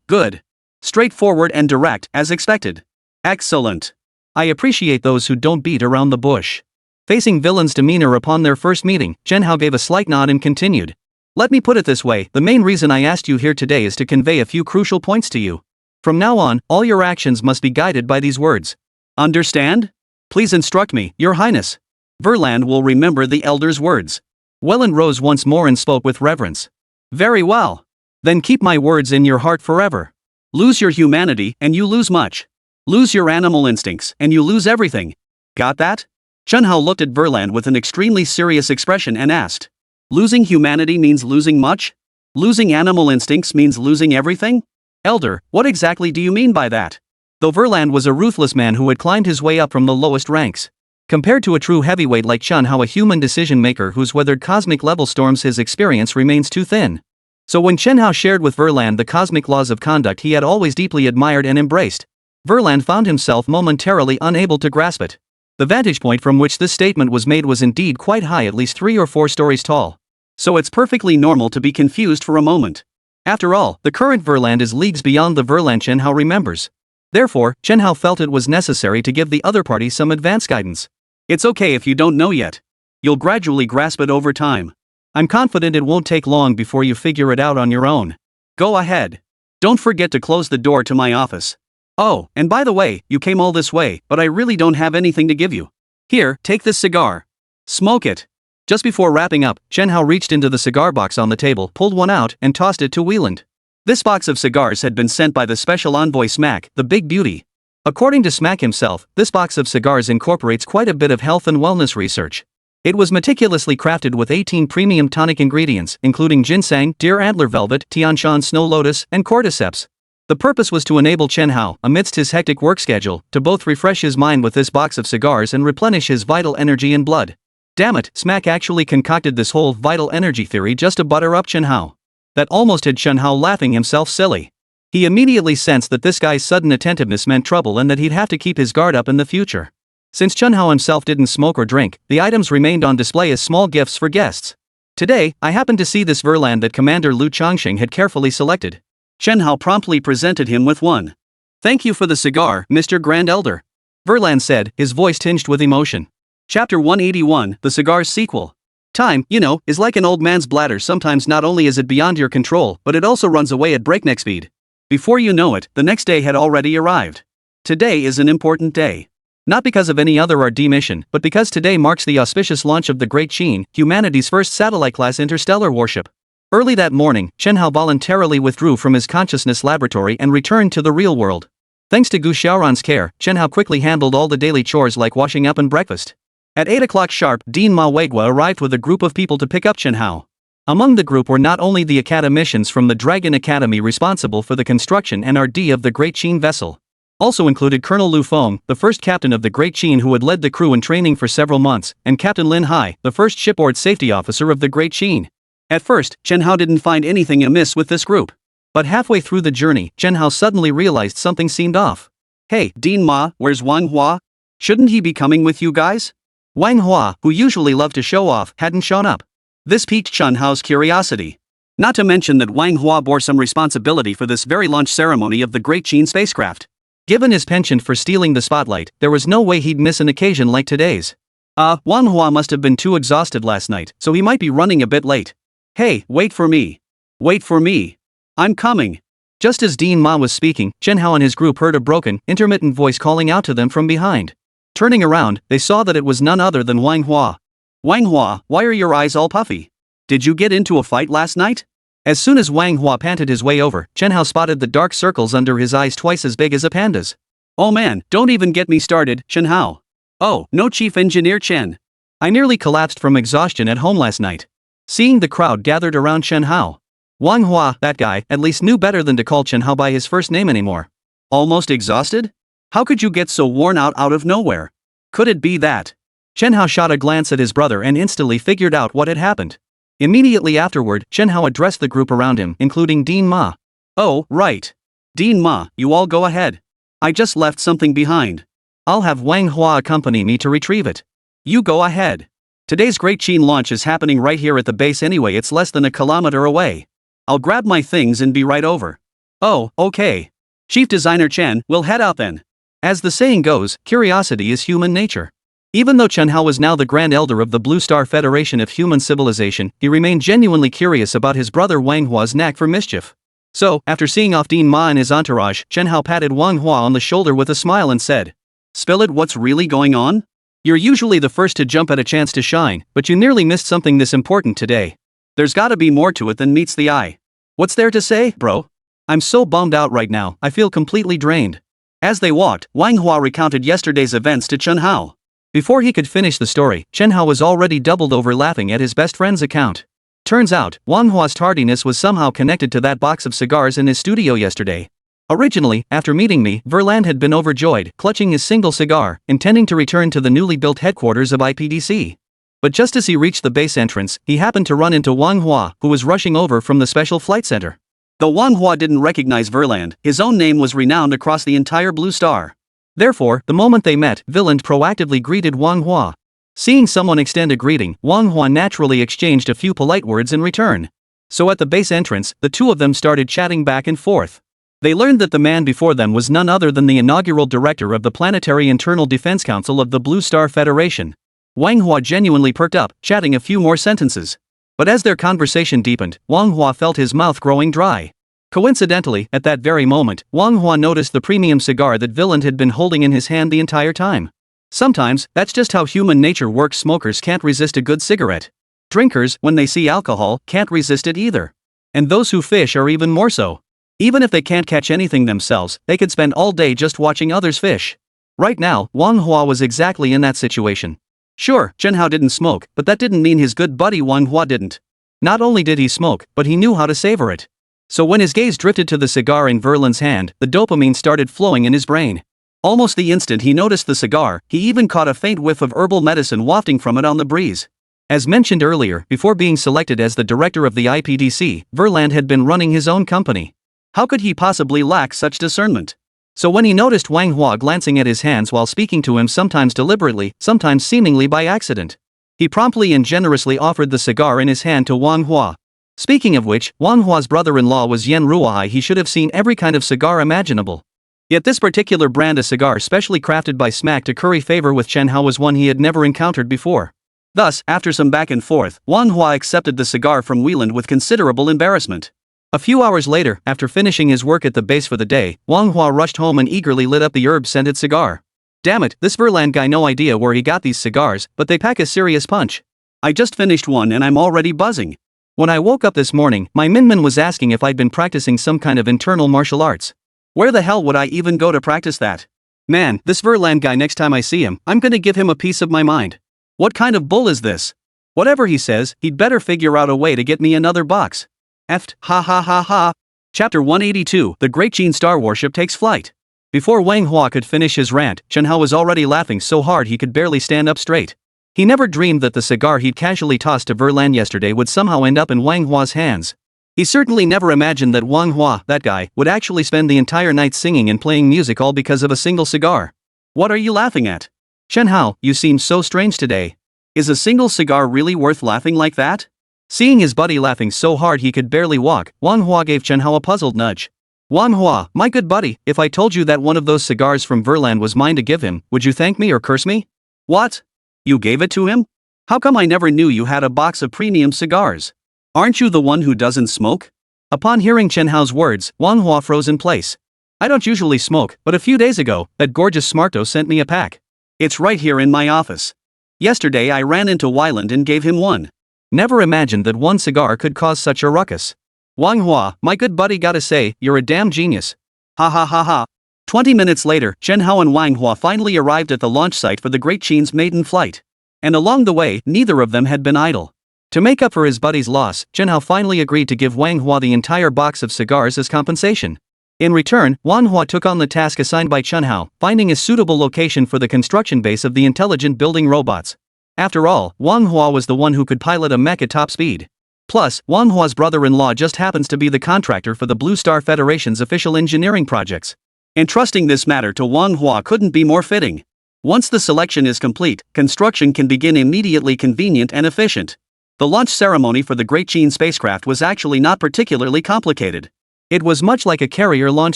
B: Good. Straightforward and direct, as expected. Excellent.
A: I appreciate those who don't beat around the bush. Facing Villain's demeanor upon their first meeting, Zhenhao gave a slight nod and continued. Let me put it this way, the main reason I asked you here today is to convey a few crucial points to you. From now on, all your actions must be guided by these words.
B: Understand? Please instruct me, Your Highness. Verland will remember the elder's words.
A: Welland rose once more and spoke with reverence.
B: Very well.
A: Then keep my words in your heart forever.
B: Lose your humanity, and you lose much. Lose your animal instincts, and you lose everything. Got that? Zhenhao looked at Verland with an extremely serious expression and asked. Losing humanity means losing much? Losing animal instincts means losing everything? Elder, what exactly do you mean by that?
A: Though Verland was a ruthless man who had climbed his way up from the lowest ranks. Compared to a true heavyweight like Zhenhao, a human decision-maker who's weathered cosmic level storms, his experience remains too thin. So when Zhenhao shared with Verland the cosmic laws of conduct he had always deeply admired and embraced, Verland found himself momentarily unable to grasp it. The vantage point from which this statement was made was indeed quite high, at least 3 or 4 stories tall.
B: So it's perfectly normal to be confused for a moment.
A: After all, the current Verland is leagues beyond the Verland Zhenhao remembers. Therefore, Zhenhao felt it was necessary to give the other party some advance guidance.
B: It's okay if you don't know yet. You'll gradually grasp it over time.
A: I'm confident it won't take long before you figure it out on your own.
B: Go ahead. Don't forget to close the door to my office. Oh, and by the way, you came all this way, but I really don't have anything to give you. Here, take this cigar. Smoke it.
A: Just before wrapping up, Zhenhao reached into the cigar box on the table, pulled one out, and tossed it to Welland.
B: This box of cigars had been sent by the special envoy Smack, the Big Beauty.
A: According to Smack himself, this box of cigars incorporates quite a bit of health and wellness research. It was meticulously crafted with 18 premium tonic ingredients, including ginseng, deer antler velvet, tianshan snow lotus, and cordyceps. The purpose was to enable Zhenhao, amidst his hectic work schedule, to both refresh his mind with this box of cigars and replenish his vital energy and blood. Damn it, Smack actually concocted this whole vital energy theory just to butter up Zhenhao. That almost had Zhenhao laughing himself silly. He immediately sensed that this guy's sudden attentiveness meant trouble and that he'd have to keep his guard up in the future. Since Zhenhao himself didn't smoke or drink, the items remained on display as small gifts for guests. Today, I happened to see this Verland that Commander Lu Chongqing had carefully selected.
B: Zhenhao promptly presented him with one. Thank you for the cigar, Mr. Grand Elder.
A: Verland said, his voice tinged with emotion.
B: Chapter 181, The Cigar's Sequel. Time, is like an old man's bladder. Sometimes not only is it beyond your control, but it also runs away at breakneck speed. Before you know it, the next day had already arrived. Today is an important day. Not because of any other RD mission, but because today marks the auspicious launch of the Great Qin, humanity's first satellite-class interstellar warship. Early that morning, Zhenhao voluntarily withdrew from his consciousness laboratory and returned to the real world. Thanks to Gu Xiaoran's care, Zhenhao quickly handled all the daily chores like washing up and breakfast. At 8 o'clock sharp, Dean Manhwa arrived with a group of people to pick up Zhenhao. Among the group were not only the academicians from the Dragon Academy responsible for the construction and RD of the Great Qin vessel. Also included Colonel Lu Feng, the first captain of the Great Qin who had led the crew in training for several months, and Captain Lin Hai, the first shipboard safety officer of the Great Qin. At first, Zhenhao didn't find anything amiss with this group. But halfway through the journey, Zhenhao suddenly realized something seemed off. Hey, Dean Ma, where's Wang Hua? Shouldn't he be coming with you guys?
A: Wang Hua, who usually loved to show off, hadn't shown up.
B: This piqued Zhenhao's curiosity. Not to mention that Wang Hua bore some responsibility for this very launch ceremony of the Great Qin spacecraft.
A: Given his penchant for stealing the spotlight, there was no way he'd miss an occasion like today's.
B: Wang Hua must have been too exhausted last night, so he might be running a bit late. Hey, wait for me. Wait for me. I'm coming.
A: Just as Dean Ma was speaking, Zhenhao and his group heard a broken, intermittent voice calling out to them from behind. Turning around, they saw that it was none other than Wang Hua.
B: Wang Hua, why are your eyes all puffy? Did you get into a fight last night?
A: As soon as Wang Hua panted his way over, Zhenhao spotted the dark circles under his eyes twice as big as a panda's.
B: Oh man, don't even get me started, Zhenhao. Oh, no, Chief Engineer Chen.
A: I nearly collapsed from exhaustion at home last night. Seeing the crowd gathered around Zhenhao, Wang Hua, that guy, at least knew better than to call Zhenhao by his first name anymore.
B: Almost exhausted? How could you get so worn out of nowhere? Could it be that?
A: Zhenhao shot a glance at his brother and instantly figured out what had happened. Immediately afterward, Zhenhao addressed the group around him, including Dean Ma.
B: Oh, right. Dean Ma, you all go ahead. I just left something behind.
A: I'll have Wang Hua accompany me to retrieve it.
B: You go ahead. Today's Great Chin launch is happening right here at the base anyway, it's less than a kilometer away. I'll grab my things and be right over. Oh, okay. Chief Designer Chen, we'll head out then. As the saying goes, curiosity is human nature. Even though Chen Hao was now the Grand Elder of the Blue Star Federation of Human Civilization, he remained genuinely curious about his brother Wang Hua's knack for mischief. So, after seeing off Dean Ma and his entourage, Chen Hao patted Wang Hua on the shoulder with a smile and said, "Spill it, what's really going on? You're usually the first to jump at a chance to shine, but you nearly missed something this important today. There's gotta be more to it than meets the eye. What's there to say, bro? I'm so bummed out right now, I feel completely drained." As they walked, Wang Hua recounted yesterday's events to Chen Hao. Before he could finish the story, Chen Hao was already doubled over laughing at his best friend's account. Turns out, Wang Hua's tardiness was somehow connected to that box of cigars in his studio yesterday. Originally, after meeting me, Verland had been overjoyed, clutching his single cigar, intending to return to the newly built headquarters of IPDC. But just as he reached the base entrance, he happened to run into Wang Hua, who was rushing over from the special flight center. Though Wang Hua didn't recognize Verland, his own name was renowned across the entire Blue Star. Therefore, the moment they met, Verland proactively greeted Wang Hua. Seeing someone extend a greeting, Wang Hua naturally exchanged a few polite words in return. So at the base entrance, the two of them started chatting back and forth. They learned that the man before them was none other than the inaugural director of the Planetary Internal Defense Council of the Blue Star Federation. Wang Hua genuinely perked up, chatting a few more sentences. But as their conversation deepened, Wang Hua felt his mouth growing dry. Coincidentally, at that very moment, Wang Hua noticed the premium cigar that Verland had been holding in his hand the entire time. Sometimes, that's just how human nature works. Smokers can't resist a good cigarette. Drinkers, when they see alcohol, can't resist it either. And those who fish are even more so. Even if they can't catch anything themselves, they could spend all day just watching others fish. Right now, Wang Hua was exactly in that situation. Sure, Chen Hao didn't smoke, but that didn't mean his good buddy Wang Hua didn't. Not only did he smoke, but he knew how to savor it. So when his gaze drifted to the cigar in Verland's hand, the dopamine started flowing in his brain. Almost the instant he noticed the cigar, he even caught a faint whiff of herbal medicine wafting from it on the breeze. As mentioned earlier, before being selected as the director of the IPDC, Verland had been running his own company. How could he possibly lack such discernment? So when he noticed Wang Hua glancing at his hands while speaking to him, sometimes deliberately, sometimes seemingly by accident, he promptly and generously offered the cigar in his hand to Wang Hua. Speaking of which, Wang Hua's brother-in-law was Yen Ruohai. He should have seen every kind of cigar imaginable. Yet this particular brand of cigar specially crafted by Smack to curry favor with Chen Hao was one he had never encountered before. Thus, after some back and forth, Wang Hua accepted the cigar from Wieland with considerable embarrassment. A few hours later, after finishing his work at the base for the day, Wang Hua rushed home and eagerly lit up the herb-scented cigar. Damn it, this Verland guy, no idea where he got these cigars, but they pack a serious punch. I just finished one and I'm already buzzing. When I woke up this morning, my Minmin was asking if I'd been practicing some kind of internal martial arts. Where the hell would I even go to practice that? Man, this Verland guy, next time I see him, I'm gonna give him a piece of my mind. What kind of bull is this? Whatever he says, he'd better figure out a way to get me another box. Effed, ha ha ha ha. Chapter 182, The Great Chin Star Warship Takes Flight. Before Wang Hua could finish his rant, Chen Hao was already laughing so hard he could barely stand up straight. He never dreamed that the cigar he'd casually tossed to Verland yesterday would somehow end up in Wang Hua's hands. He certainly never imagined that Wang Hua, that guy, would actually spend the entire night singing and playing music all because of a single cigar. What are you laughing at? Chen Hao, you seem so strange today. Is a single cigar really worth laughing like that? Seeing his buddy laughing so hard he could barely walk, Wang Hua gave Chen Hao a puzzled nudge. Wang Hua, my good buddy, if I told you that one of those cigars from Verland was mine to give him, would you thank me or curse me? What? You gave it to him? How come I never knew you had a box of premium cigars? Aren't you the one who doesn't smoke? Upon hearing Chen Hao's words, Wang Hua froze in place. I don't usually smoke, but a few days ago, that gorgeous smarto sent me a pack. It's right here in my office. Yesterday I ran into Wyland and gave him one. Never imagined that one cigar could cause such a ruckus. Wang Hua, my good buddy, gotta say, you're a damn genius. Ha ha ha ha. 20 minutes later, Chen Hao and Wang Hua finally arrived at the launch site for the Great Chin's maiden flight. And along the way, neither of them had been idle. To make up for his buddy's loss, Chen Hao finally agreed to give Wang Hua the entire box of cigars as compensation. In return, Wang Hua took on the task assigned by Chen Hao, finding a suitable location for the construction base of the intelligent building robots. After all, Wang Hua was the one who could pilot a mech at top speed. Plus, Wang Hua's brother-in-law just happens to be the contractor for the Blue Star Federation's official engineering projects. Entrusting this matter to Wang Hua couldn't be more fitting. Once the selection is complete, construction can begin immediately, convenient and efficient. The launch ceremony for the Great Qin spacecraft was actually not particularly complicated.
A: It was much like a carrier launch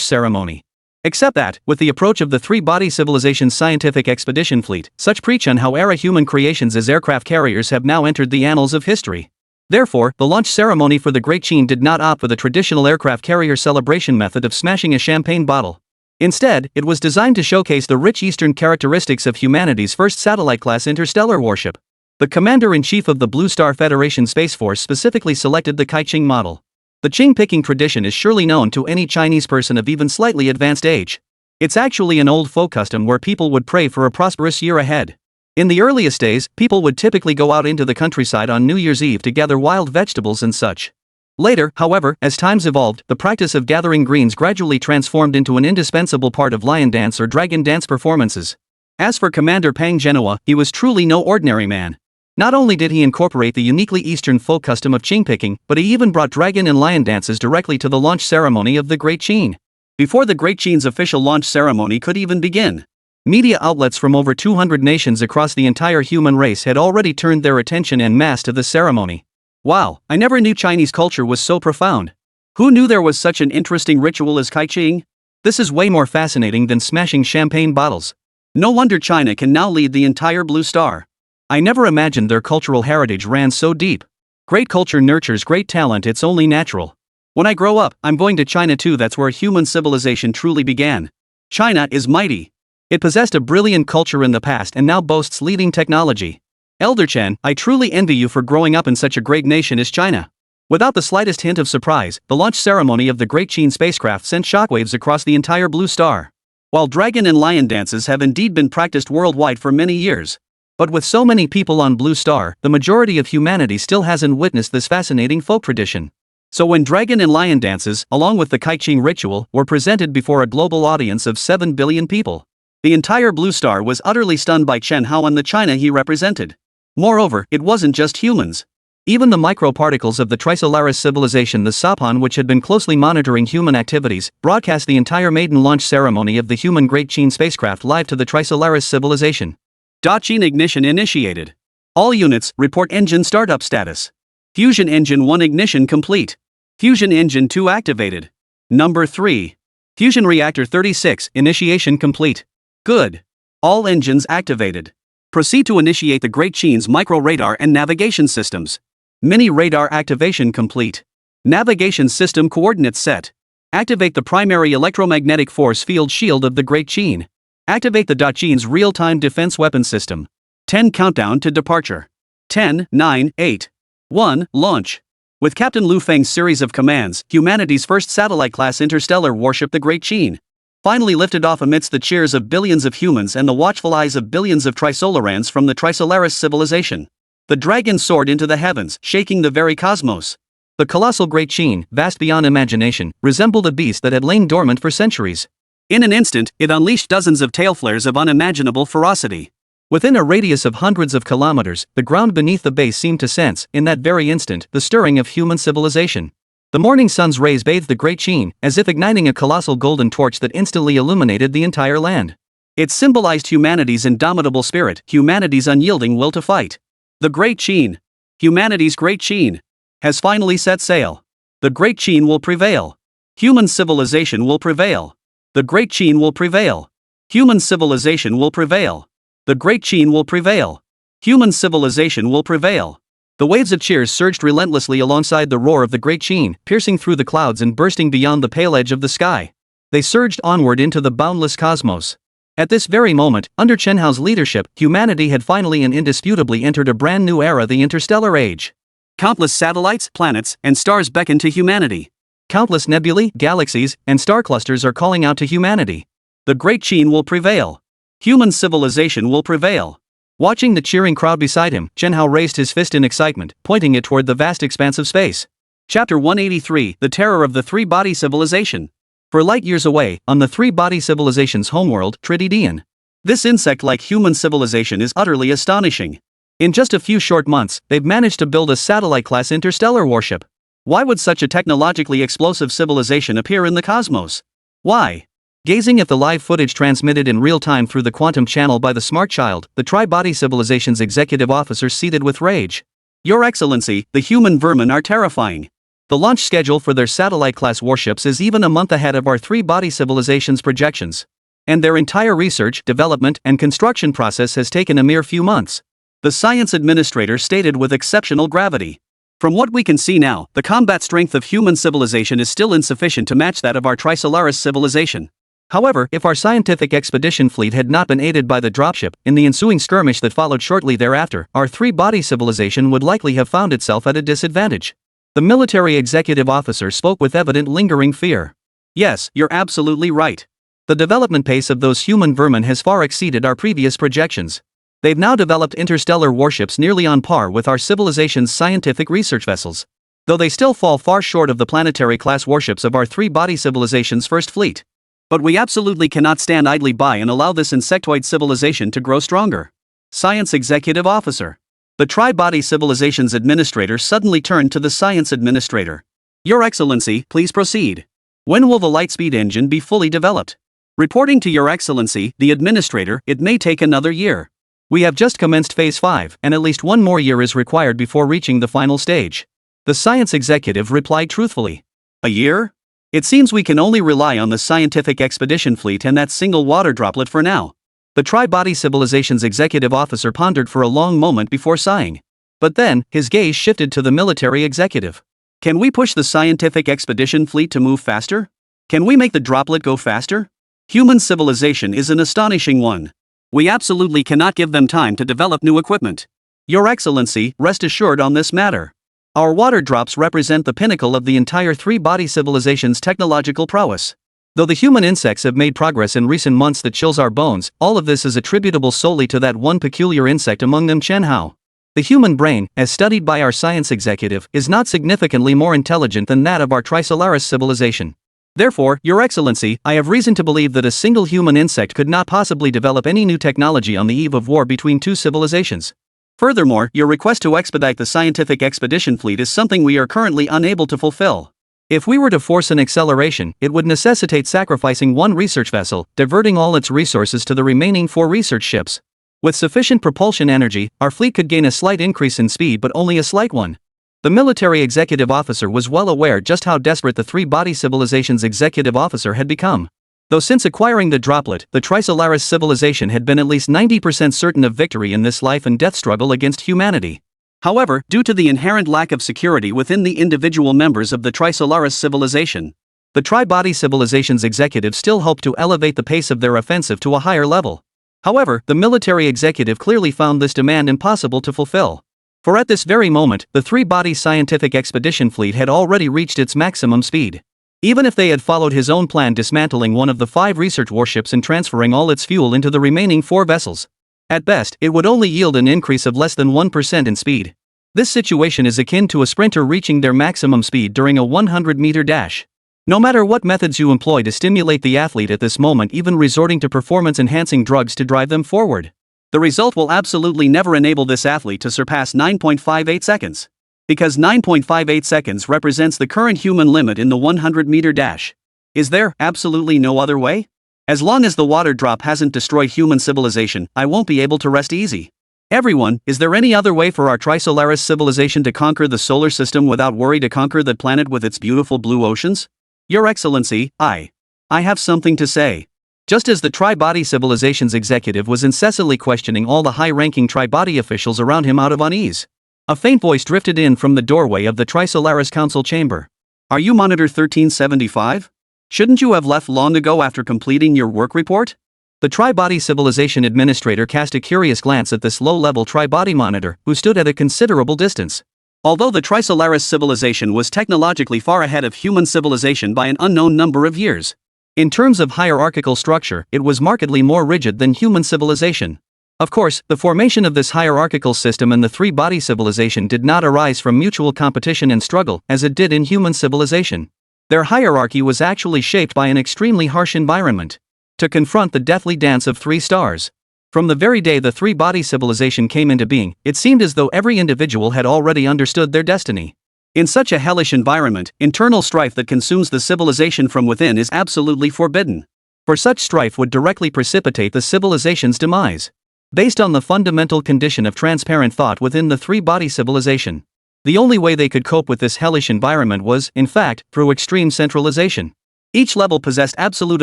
A: ceremony. Except that, with the approach of the three-body civilization's scientific expedition fleet, such pre-Manhwa-era human creations as aircraft carriers have now entered the annals of history. Therefore, the launch ceremony for the Great Qin did not opt for the traditional aircraft carrier celebration method of smashing a champagne bottle. Instead, it was designed to showcase the rich Eastern characteristics of humanity's first satellite-class interstellar warship. The Commander-in-Chief of the Blue Star Federation Space Force specifically selected the Kai-Ching model. The Qing-picking tradition is surely known to any Chinese person of even slightly advanced age. It's actually an old folk custom where people would pray for a prosperous year ahead. In the earliest days, people would typically go out into the countryside on New Year's Eve to gather wild vegetables and such. Later, however, as times evolved, the practice of gathering greens gradually transformed into an indispensable part of lion dance or dragon dance performances. As for Commander Pang Genoa, he was truly no ordinary man. Not only did he incorporate the uniquely Eastern folk custom of Qing picking, but he even brought dragon and lion dances directly to the launch ceremony of the Great Qin. Before the Great Qin's official launch ceremony could even begin, media outlets from over 200 nations across the entire human race had already turned their attention en masse to the ceremony. Wow, I never knew Chinese culture was so profound. Who knew there was such an interesting ritual as Kai-Ching? This is way more fascinating than smashing champagne bottles. No wonder China can now lead the entire Blue Star. I never imagined their cultural heritage ran so deep. Great culture nurtures great talent, it's only natural. When I grow up, I'm going to China too. That's where human civilization truly began. China is mighty. It possessed a brilliant culture in the past and now boasts leading technology. Elder Chen, I truly envy you for growing up in such a great nation as China. Without the slightest hint of surprise, the launch ceremony of the Great Qin spacecraft sent shockwaves across the entire Blue Star. While dragon and lion dances have indeed been practiced worldwide for many years, but with so many people on Blue Star, the majority of humanity still hasn't witnessed this fascinating folk tradition. So when dragon and lion dances, along with the Kai-Ching ritual, were presented before a global audience of 7 billion people, the entire Blue Star was utterly stunned by Chen Hao and the China he represented. Moreover, it wasn't just humans. Even the microparticles of the Trisolaris civilization, the Sapan, which had been closely monitoring human activities, broadcast the entire maiden launch ceremony of the human Great Qin spacecraft live to the Trisolaris civilization. Qin ignition initiated. All units, report engine startup status. Fusion engine 1 ignition complete. Fusion engine 2 activated. Number 3. Fusion reactor 36, initiation complete. Good. All engines activated. Proceed to initiate the Great Qin's micro radar and navigation systems. Mini radar activation complete. Navigation system coordinates set. Activate the primary electromagnetic force field shield of the Great Qin. Activate the Qin's real-time defense weapon system. 10 countdown to departure. 10, 9, 8, 1, launch. With Captain Lu Feng's series of commands, humanity's first satellite-class interstellar warship, the Great Qin, finally lifted off amidst the cheers of billions of humans and the watchful eyes of billions of Trisolarans from the Trisolaris civilization. The dragon soared into the heavens, shaking the very cosmos. The colossal Great Qin, vast beyond imagination, resembled a beast that had lain dormant for centuries. In an instant, it unleashed dozens of tail flares of unimaginable ferocity. Within a radius of hundreds of kilometers, the ground beneath the base seemed to sense, in that very instant, the stirring of human civilization. The morning sun's rays bathed the Great Qin, as if igniting a colossal golden torch that instantly illuminated the entire land. It symbolized humanity's indomitable spirit, humanity's unyielding will to fight. The Great Qin, humanity's Great Qin, has finally set sail. The Great Qin will prevail. Human civilization will prevail. The Great Qin will prevail. Human civilization will prevail. The Great Qin will prevail. Human civilization will prevail. The waves of cheers surged relentlessly alongside the roar of the Great Qin, piercing through the clouds and bursting beyond the pale edge of the sky. They surged onward into the boundless cosmos. At this very moment, under Chen Hao's leadership, humanity had finally and indisputably entered a brand new era, the interstellar age. Countless satellites, planets, and stars beckon to humanity. Countless nebulae, galaxies, and star clusters are calling out to humanity. The Great Qin will prevail. Human civilization will prevail. Watching the cheering crowd beside him, Chen Hao raised his fist in excitement, pointing it toward the vast expanse of space. Chapter 183, The Terror of the Three-Body Civilization. For light years away, on the Three-Body Civilization's homeworld, Trididian, this insect-like human civilization is utterly astonishing. In just a few short months, they've managed to build a satellite-class interstellar warship. Why would such a technologically explosive civilization appear in the cosmos? Why? Gazing at the live footage transmitted in real time through the quantum channel by the smart child, the Tri-Body Civilization's executive officer seethed with rage.
B: Your Excellency, the human vermin are terrifying.
A: The launch schedule for their satellite-class warships is even a month ahead of our three-body civilization's projections. And their entire research, development, and construction process has taken a mere few months.
B: The science administrator stated with exceptional gravity. From what we can see now, the combat strength of human civilization is still insufficient to match that of our Trisolaris civilization.
A: However, if our scientific expedition fleet had not been aided by the dropship, in the ensuing skirmish that followed shortly thereafter, our three-body civilization would likely have found itself at a disadvantage. The military executive officer spoke with evident lingering fear.
B: Yes, you're absolutely right.
A: The development pace of those human vermin has far exceeded our previous projections. They've now developed interstellar warships nearly on par with our civilization's scientific research vessels. Though they still fall far short of the planetary-class warships of our three-body civilization's first fleet.
B: But we absolutely cannot stand idly by and allow this insectoid civilization to grow stronger. Science Executive Officer. The Tri-Body Civilization's administrator suddenly turned to the science administrator. Your Excellency, please proceed. When will the Lightspeed engine be fully developed? Reporting to Your Excellency, the administrator, it may take another year.
A: We have just commenced Phase 5, and at least one more year is required before reaching the final stage. The science executive replied truthfully.
B: A year? It seems we can only rely on the scientific expedition fleet and that single water droplet for now.
A: The Tri-Body Civilization's executive officer pondered for a long moment before sighing. But then, his gaze shifted to the military executive.
B: Can we push the scientific expedition fleet to move faster? Can we make the droplet go faster? Human civilization is an astonishing one. We absolutely cannot give them time to develop new equipment. Your Excellency, rest assured on this matter.
A: Our water drops represent the pinnacle of the entire three-body civilization's technological prowess. Though the human insects have made progress in recent months that chills our bones, all of this is attributable solely to that one peculiar insect among them, Chenhao. The human brain, as studied by our science executive, is not significantly more intelligent than that of our Trisolaris civilization. Therefore, Your Excellency, I have reason to believe that a single human insect could not possibly develop any new technology on the eve of war between two civilizations.
B: Furthermore, your request to expedite the scientific expedition fleet is something we are currently unable to fulfill.
A: If we were to force an acceleration, it would necessitate sacrificing one research vessel, diverting all its resources to the remaining 4 research ships. With sufficient propulsion energy, our fleet could gain a slight increase in speed, but only a slight one. The military executive officer was well aware just how desperate the three-body civilization's executive officer had become. Though since acquiring the droplet, the Trisolaris civilization had been at least 90% certain of victory in this life and death struggle against humanity.
B: However, due to the inherent lack of security within the individual members of the Trisolaris civilization,
A: the Tri-Body Civilization's executives still hoped to elevate the pace of their offensive to a higher level. However, the military executive clearly found this demand impossible to fulfill. For at this very moment, the three-body scientific expedition fleet had already reached its maximum speed. Even if they had followed his own plan, dismantling one of the 5 research warships and transferring all its fuel into the remaining 4 vessels, at best, it would only yield an increase of less than 1% in speed. This situation is akin to a sprinter reaching their maximum speed during a 100-meter dash. No matter what methods you employ to stimulate the athlete at this moment, even resorting to performance-enhancing drugs to drive them forward, the result will absolutely never enable this athlete to surpass 9.58 seconds. Because 9.58 seconds represents the current human limit in the 100-meter dash. Is there absolutely no other way? As long as the water drop hasn't destroyed human civilization, I won't be able to rest easy. Everyone, is there any other way for our Trisolaris civilization to conquer the solar system without worry, to conquer that planet with its beautiful blue oceans? Your Excellency, I have something to say. Just as the Tri-Body Civilization's executive was incessantly questioning all the high-ranking Tri-Body officials around him out of unease, a faint voice drifted in from the doorway of the Trisolaris Council chamber.
B: Are you Monitor 1375? Shouldn't you have left long ago after completing your work report?
A: The Tri-Body Civilization administrator cast a curious glance at this low-level Tri-Body monitor, who stood at a considerable distance.
B: Although the Trisolaris civilization was technologically far ahead of human civilization by an unknown number of years,
A: in terms of hierarchical structure, it was markedly more rigid than human civilization. Of course, the formation of this hierarchical system in the three-body civilization did not arise from mutual competition and struggle, as it did in human civilization. Their hierarchy was actually shaped by an extremely harsh environment. To confront the deathly dance of 3 stars. From the very day the three-body civilization came into being, it seemed as though every individual had already understood their destiny. In such a hellish environment, internal strife that consumes the civilization from within is absolutely forbidden. For such strife would directly precipitate the civilization's demise. Based on the fundamental condition of transparent thought within the three-body civilization, the only way they could cope with this hellish environment was, in fact, through extreme centralization. Each level possessed absolute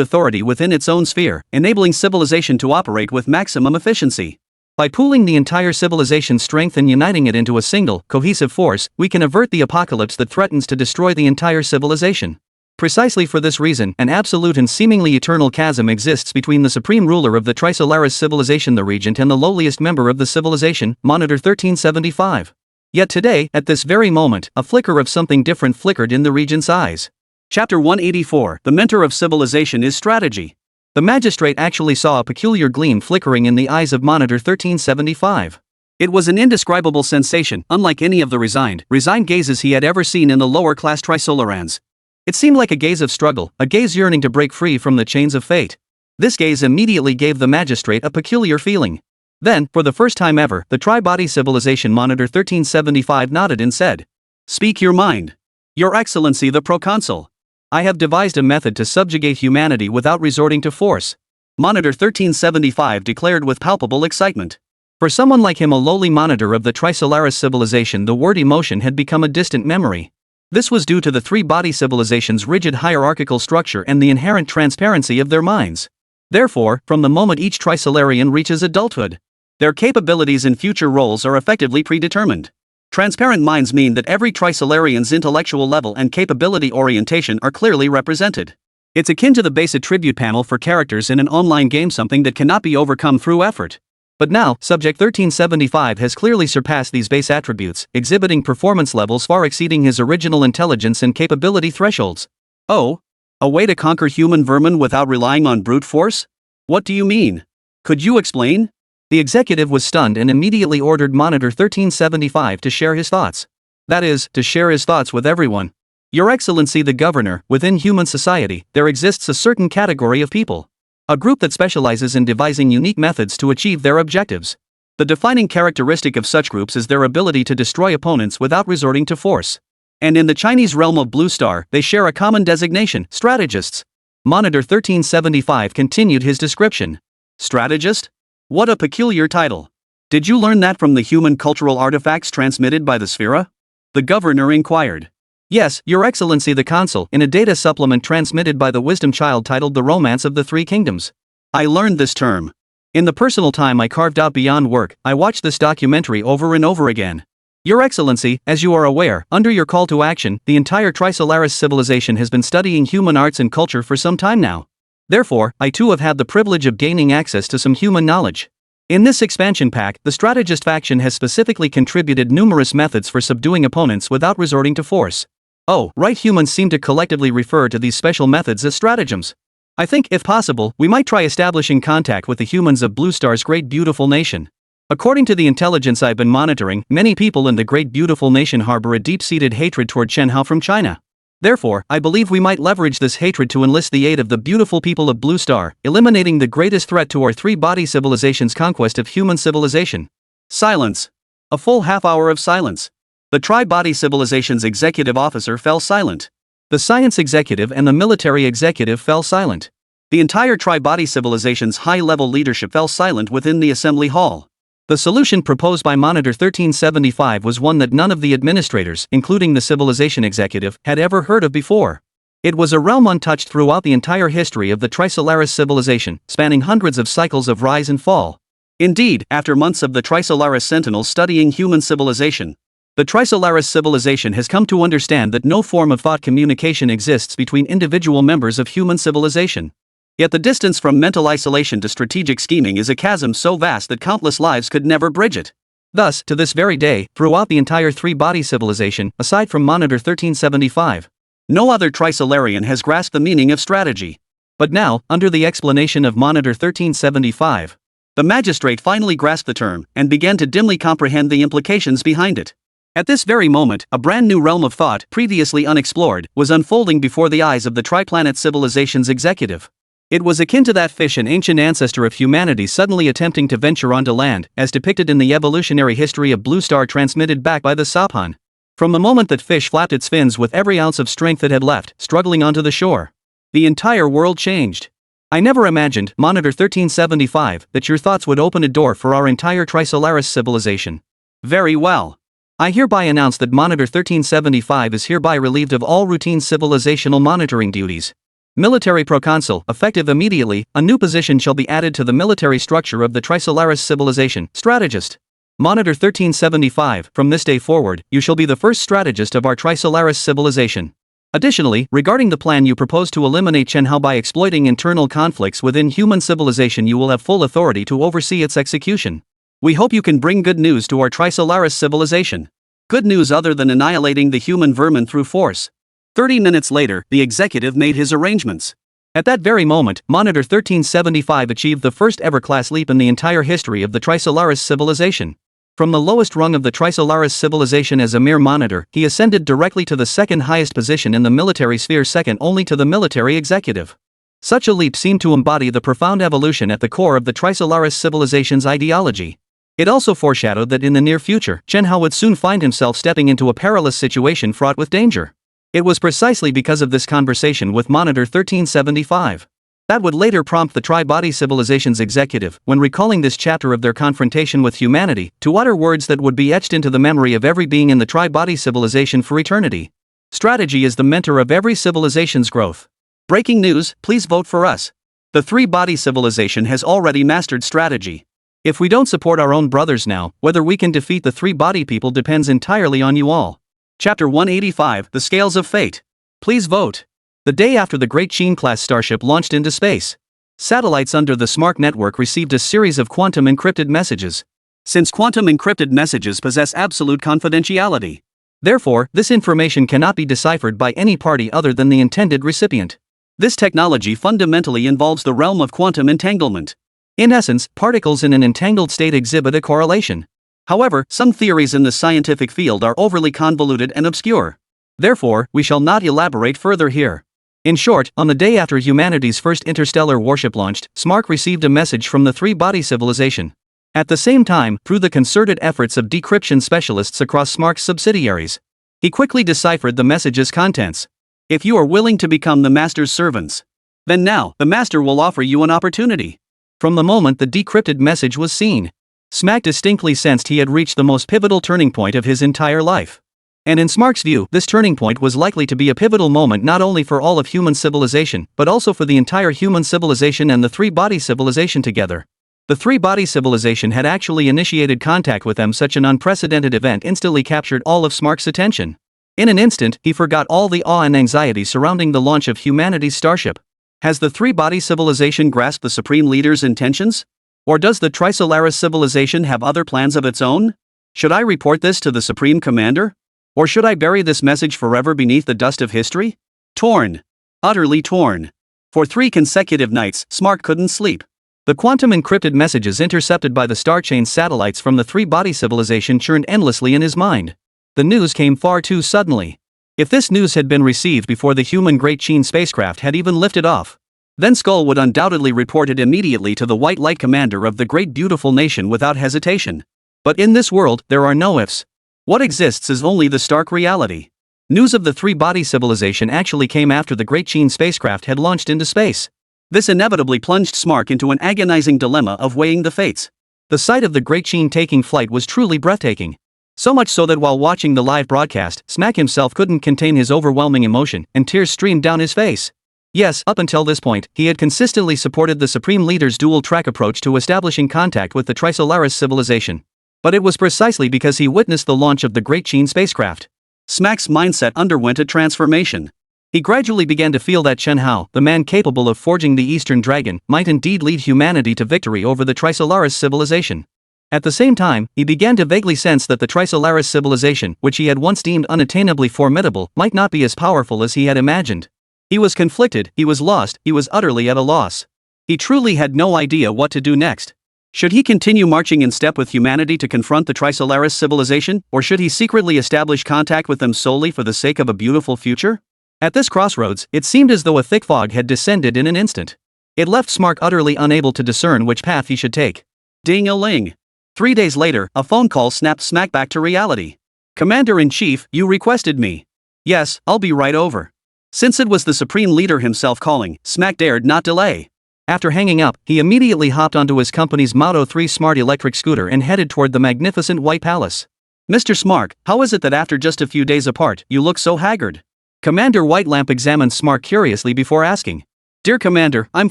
A: authority within its own sphere, enabling civilization to operate with maximum efficiency. By pooling the entire civilization's strength and uniting it into a single, cohesive force, we can avert the apocalypse that threatens to destroy the entire civilization. Precisely for this reason, an absolute and seemingly eternal chasm exists between the supreme ruler of the Trisolaris civilization, the regent, and the lowliest member of the civilization, Monitor 1375. Yet today, at this very moment, a flicker of something different flickered in the regent's eyes. Chapter 184. The mentor of civilization is strategy. The magistrate actually saw a peculiar gleam flickering in the eyes of Monitor 1375. It was an indescribable sensation, unlike any of the resigned gazes he had ever seen in the lower-class Trisolarans. It seemed like a gaze of struggle, a gaze yearning to break free from the chains of fate. This gaze immediately gave the magistrate a peculiar feeling. Then, for the first time ever, the tri-body civilization Monitor 1375 nodded and said, "Speak your mind. Your Excellency the Proconsul. I have devised a method to subjugate humanity without resorting to force," Monitor 1375 declared with palpable excitement. For someone like him, a lowly monitor of the Trisolaris civilization, the word emotion had become a distant memory. This was due to the three-body civilization's rigid hierarchical structure and the inherent transparency of their minds. Therefore, from the moment each Trisolarian reaches adulthood, their capabilities and future roles are effectively predetermined. Transparent minds mean that every Trisolarian's intellectual level and capability orientation are clearly represented. It's akin to the base attribute panel for characters in an online game, something that cannot be overcome through effort. But now, Subject 1375 has clearly surpassed these base attributes, exhibiting performance levels far exceeding his original intelligence and capability thresholds. Oh? A way to conquer human vermin without relying on brute force? What do you mean? Could you explain? The executive was stunned and immediately ordered Monitor 1375 to share his thoughts. That is, to share his thoughts with everyone. Your Excellency the Governor, within human society, there exists a certain category of people. A group that specializes in devising unique methods to achieve their objectives. The defining characteristic of such groups is their ability to destroy opponents without resorting to force. And in the Chinese realm of Blue Star, they share a common designation: strategists. Monitor 1375 continued his description. Strategist? What a peculiar title. Did you learn that from the human cultural artifacts transmitted by the Sphera? The governor inquired. Yes, Your Excellency the Consul, in a data supplement transmitted by the Wisdom Child titled The Romance of the Three Kingdoms. I learned this term. In the personal time I carved out beyond work, I watched this documentary over and over again. Your Excellency, as you are aware, under your call to action, the entire Trisolaris civilization has been studying human arts and culture for some time now. Therefore, I too have had the privilege of gaining access to some human knowledge. In this expansion pack, the strategist faction has specifically contributed numerous methods for subduing opponents without resorting to force. Oh, right, humans seem to collectively refer to these special methods as stratagems. I think, if possible, we might try establishing contact with the humans of Blue Star's great beautiful nation. According to the intelligence I've been monitoring, many people in the great beautiful nation harbor a deep-seated hatred toward Chenhao from China. Therefore, I believe we might leverage this hatred to enlist the aid of the beautiful people of Blue Star, eliminating the greatest threat to our three-body civilization's conquest of human civilization. Silence. A full half-hour of silence. The tri-body civilization's executive officer fell silent. The science executive and the military executive fell silent. The entire tri-body civilization's high-level leadership fell silent within the assembly hall. The solution proposed by Monitor 1375 was one that none of the administrators, including the civilization executive, had ever heard of before. It was a realm untouched throughout the entire history of the Trisolaris civilization, spanning hundreds of cycles of rise and fall. Indeed, after months of the Trisolaris sentinels studying human civilization, the Trisolaris civilization has come to understand that no form of thought communication exists between individual members of human civilization. Yet the distance from mental isolation to strategic scheming is a chasm so vast that countless lives could never bridge it. Thus, to this very day, throughout the entire three-body civilization, aside from Monitor 1375, no other Trisolarian has grasped the meaning of strategy. But now, under the explanation of Monitor 1375, the magistrate finally grasped the term and began to dimly comprehend the implications behind it. At this very moment, a brand new realm of thought, previously unexplored, was unfolding before the eyes of the Triplanet civilization's executive. It was akin to that fish, an ancient ancestor of humanity suddenly attempting to venture onto land, as depicted in the evolutionary history of Blue Star transmitted back by the Saphan. From the moment that fish flapped its fins with every ounce of strength it had left, struggling onto the shore, the entire world changed. I never imagined, Monitor 1375, that your thoughts would open a door for our entire Trisolaris civilization.
B: Very well.
A: I hereby announce that Monitor 1375 is hereby relieved of all routine civilizational monitoring duties. Military Proconsul, effective immediately, a new position shall be added to the military structure of the Trisolaris civilization, Strategist. Monitor 1375, from this day forward, you shall be the first strategist of our Trisolaris civilization. Additionally, regarding the plan you propose to eliminate Chenhao by exploiting internal conflicts within human civilization, you will have full authority to oversee its execution. We hope you can bring good news to our Trisolaris civilization. Good news other than annihilating the human vermin through force. 30 minutes later, the executive made his arrangements. At that very moment, Monitor 1375 achieved the first ever class leap in the entire history of the Trisolaris civilization. From the lowest rung of the Trisolaris civilization as a mere monitor, he ascended directly to the second highest position in the military sphere, second only to the military executive. Such a leap seemed to embody the profound evolution at the core of the Trisolaris civilization's ideology. It also foreshadowed that in the near future, Chenhao would soon find himself stepping into a perilous situation fraught with danger. It was precisely because of this conversation with Monitor 1375 that would later prompt the Tri-Body Civilization's executive, when recalling this chapter of their confrontation with humanity, to utter words that would be etched into the memory of every being in the Tri-Body Civilization for eternity. Strategy is the mentor of every civilization's growth. Breaking news, please vote for us. The Three-Body Civilization has already mastered strategy. If we don't support our own brothers now, whether we can defeat the Three-Body people depends entirely on you all. Chapter 185, The Scales of Fate. Please vote. The day after the Great Qin-class starship launched into space, satellites under the SMARC network received a series of quantum encrypted messages.
B: Since quantum encrypted messages possess absolute confidentiality,
A: therefore, this information cannot be deciphered by any party other than the intended recipient.
B: This technology fundamentally involves the realm of quantum entanglement.
A: In essence, particles in an entangled state exhibit a correlation.
B: However, some theories in the scientific field are overly convoluted and obscure.
A: Therefore, we shall not elaborate further here. In short, on the day after humanity's first interstellar warship launched, SMARC received a message from the Three-Body Civilization. At the same time, through the concerted efforts of decryption specialists across SMARC's subsidiaries, he quickly deciphered the message's contents. If you are willing to become the Master's servants, then now, the Master will offer you an opportunity. From the moment the decrypted message was seen, SMAC distinctly sensed he had reached the most pivotal turning point of his entire life. And in SMARC's view, this turning point was likely to be a pivotal moment not only for all of human civilization, but also for the entire human civilization and the Three-Body Civilization together. The Three-Body Civilization had actually initiated contact with them. Such an unprecedented event instantly captured all of SMARC's attention. In an instant, he forgot all the awe and anxiety surrounding the launch of humanity's starship. Has the Three-Body Civilization grasped the Supreme Leader's intentions? Or does the Trisolaris Civilization have other plans of its own? Should I report this to the Supreme Commander? Or should I bury this message forever beneath the dust of history? Torn. Utterly torn. For 3 consecutive nights, SMARC couldn't sleep. The quantum encrypted messages intercepted by the Starchain satellites from the Three-Body Civilization churned endlessly in his mind. The news came far too suddenly. If this news had been received before the human Great Qin spacecraft had even lifted off, then Skull would undoubtedly report it immediately to the White Light Commander of the Great Beautiful Nation without hesitation. But in this world, there are no ifs. What exists is only the stark reality. News of the Three-Body Civilization actually came after the Great Qin spacecraft had launched into space. This inevitably plunged SMARC into an agonizing dilemma of weighing the fates. The sight of the Great Qin taking flight was truly breathtaking. So much so that while watching the live broadcast, SMAC himself couldn't contain his overwhelming emotion, and tears streamed down his face. Yes, up until this point, he had consistently supported the Supreme Leader's dual-track approach to establishing contact with the Trisolaris civilization. But it was precisely because he witnessed the launch of the Great Qin spacecraft. SMAC's mindset underwent a transformation. He gradually began to feel that Chen Hao, the man capable of forging the Eastern Dragon, might indeed lead humanity to victory over the Trisolaris civilization. At the same time, he began to vaguely sense that the Trisolaris civilization, which he had once deemed unattainably formidable, might not be as powerful as he had imagined. He was conflicted, he was lost, he was utterly at a loss. He truly had no idea what to do next. Should he continue marching in step with humanity to confront the Trisolaris civilization, or should he secretly establish contact with them solely for the sake of a beautiful future? At this crossroads, it seemed as though a thick fog had descended in an instant. It left SMARC utterly unable to discern which path he should take. Ding-a-ling. 3 days later, a phone call snapped SMAC back to reality. Commander-in-Chief, you requested me. Yes, I'll be right over. Since it was the Supreme Leader himself calling, SMAC dared not delay. After hanging up, he immediately hopped onto his company's Moto 3 smart electric scooter and headed toward the magnificent White Palace. "Mr. Smark, how is it that after just a few days apart, you look so haggard?" Commander Whitelamp examined Smark curiously before asking. "Dear Commander, I'm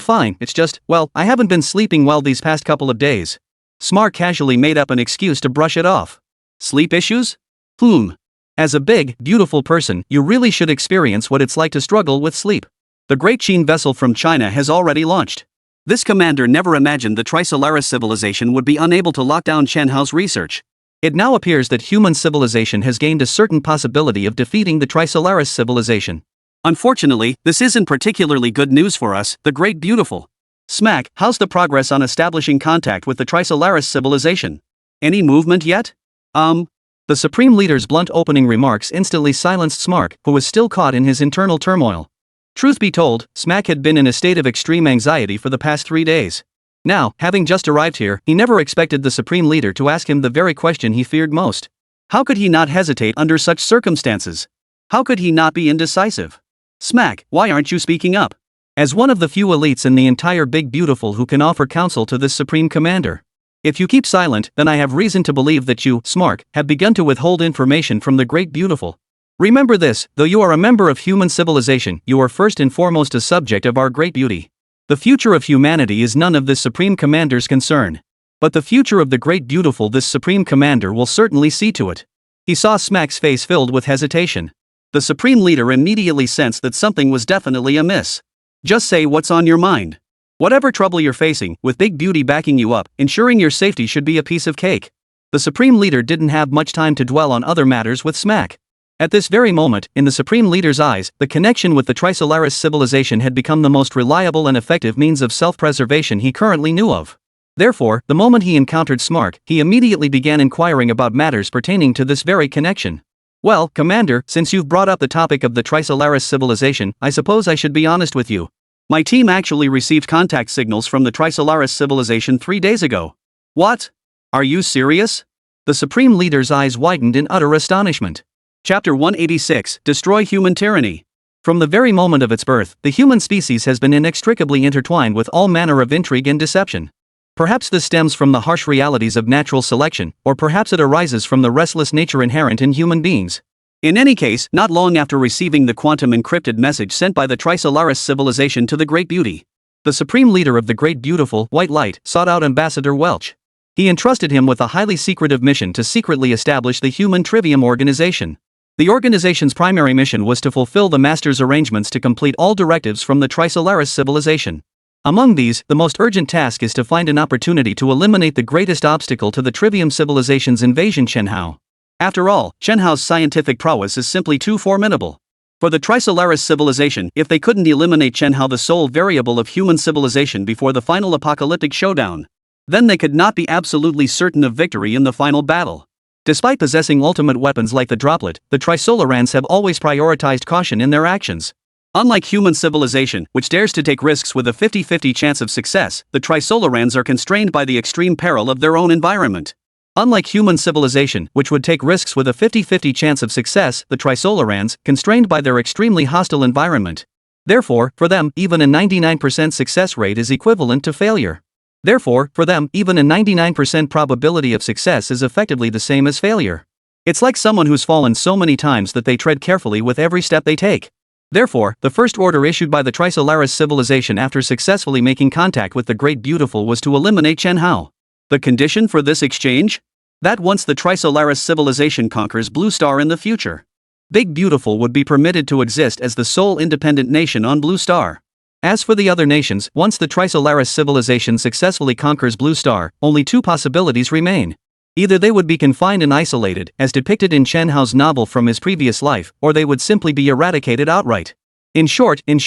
A: fine, it's just, well, I haven't been sleeping well these past couple of days." Smark casually made up an excuse to brush it off. "Sleep issues? As a big, beautiful person, you really should experience what it's like to struggle with sleep. The Great Qin vessel from China has already launched." This commander never imagined the Trisolaris civilization would be unable to lock down Chen Hao's research. It now appears that human civilization has gained a certain possibility of defeating the Trisolaris civilization. Unfortunately, this isn't particularly good news for us, the Great Beautiful. Smack, how's the progress on establishing contact with the Trisolaris civilization? Any movement yet? The Supreme Leader's blunt opening remarks instantly silenced Smark, who was still caught in his internal turmoil. Truth be told, Smack had been in a state of extreme anxiety for the past 3 days. Now, having just arrived here, he never expected the Supreme Leader to ask him the very question he feared most. How could he not hesitate under such circumstances? How could he not be indecisive? "Smack, why aren't you speaking up?" As one of the few elites in the entire Big Beautiful who can offer counsel to this Supreme Commander. "If you keep silent, then I have reason to believe that you, Smark, have begun to withhold information from the Great Beautiful. Remember this, though you are a member of human civilization, you are first and foremost a subject of our great beauty. The future of humanity is none of this Supreme Commander's concern. But the future of the Great Beautiful this Supreme Commander will certainly see to it." He saw Smack's face filled with hesitation. The Supreme Leader immediately sensed that something was definitely amiss. "Just say what's on your mind. Whatever trouble you're facing, with Big Beauty backing you up, ensuring your safety should be a piece of cake." The Supreme Leader didn't have much time to dwell on other matters with Smack. At this very moment, in the Supreme Leader's eyes, the connection with the Trisolaris civilization had become the most reliable and effective means of self-preservation he currently knew of. Therefore, the moment he encountered Smark, he immediately began inquiring about matters pertaining to this very connection. "Well, Commander, since you've brought up the topic of the Trisolaris civilization, I suppose I should be honest with you. My team actually received contact signals from the Trisolaris civilization 3 days ago." "What? Are you serious?" The Supreme Leader's eyes widened in utter astonishment. Chapter 186, Destroy Human Tyranny. From the very moment of its birth, the human species has been inextricably intertwined with all manner of intrigue and deception. Perhaps this stems from the harsh realities of natural selection, or perhaps it arises from the restless nature inherent in human beings. In any case, not long after receiving the quantum encrypted message sent by the Trisolaris civilization to the Great Beauty, the Supreme Leader of the Great Beautiful, White Light, sought out Ambassador Welch. He entrusted him with a highly secretive mission to secretly establish the Human Trivium Organization. The organization's primary mission was to fulfill the Master's arrangements to complete all directives from the Trisolaris civilization. Among these, the most urgent task is to find an opportunity to eliminate the greatest obstacle to the Trivium civilization's invasion, Chen Hao. After all, Chen Hao's scientific prowess is simply too formidable. For the Trisolaris civilization, if they couldn't eliminate Chen Hao, the sole variable of human civilization, before the final apocalyptic showdown, then they could not be absolutely certain of victory in the final battle. Despite possessing ultimate weapons like the droplet, the Trisolarans have always prioritized caution in their actions. Unlike human civilization, which dares to take risks with a 50-50 chance of success, the Trisolarans are constrained by the extreme peril of their own environment. Unlike human civilization, which would take risks with a 50-50 chance of success, the Trisolarans, constrained by their extremely hostile environment. Therefore, for them, even a 99% success rate is equivalent to failure. Therefore, for them, even a 99% probability of success is effectively the same as failure. It's like someone who's fallen so many times that they tread carefully with every step they take. Therefore, the first order issued by the Trisolaris civilization after successfully making contact with the Great Beautiful was to eliminate Chen Hao. The condition for this exchange? That once the Trisolaris civilization conquers Blue Star in the future, Big Beautiful would be permitted to exist as the sole independent nation on Blue Star. As for the other nations, once the Trisolaris civilization successfully conquers Blue Star, only two possibilities remain. Either they would be confined and isolated, as depicted in Chen Hao's novel from his previous life, or they would simply be eradicated outright. In short, in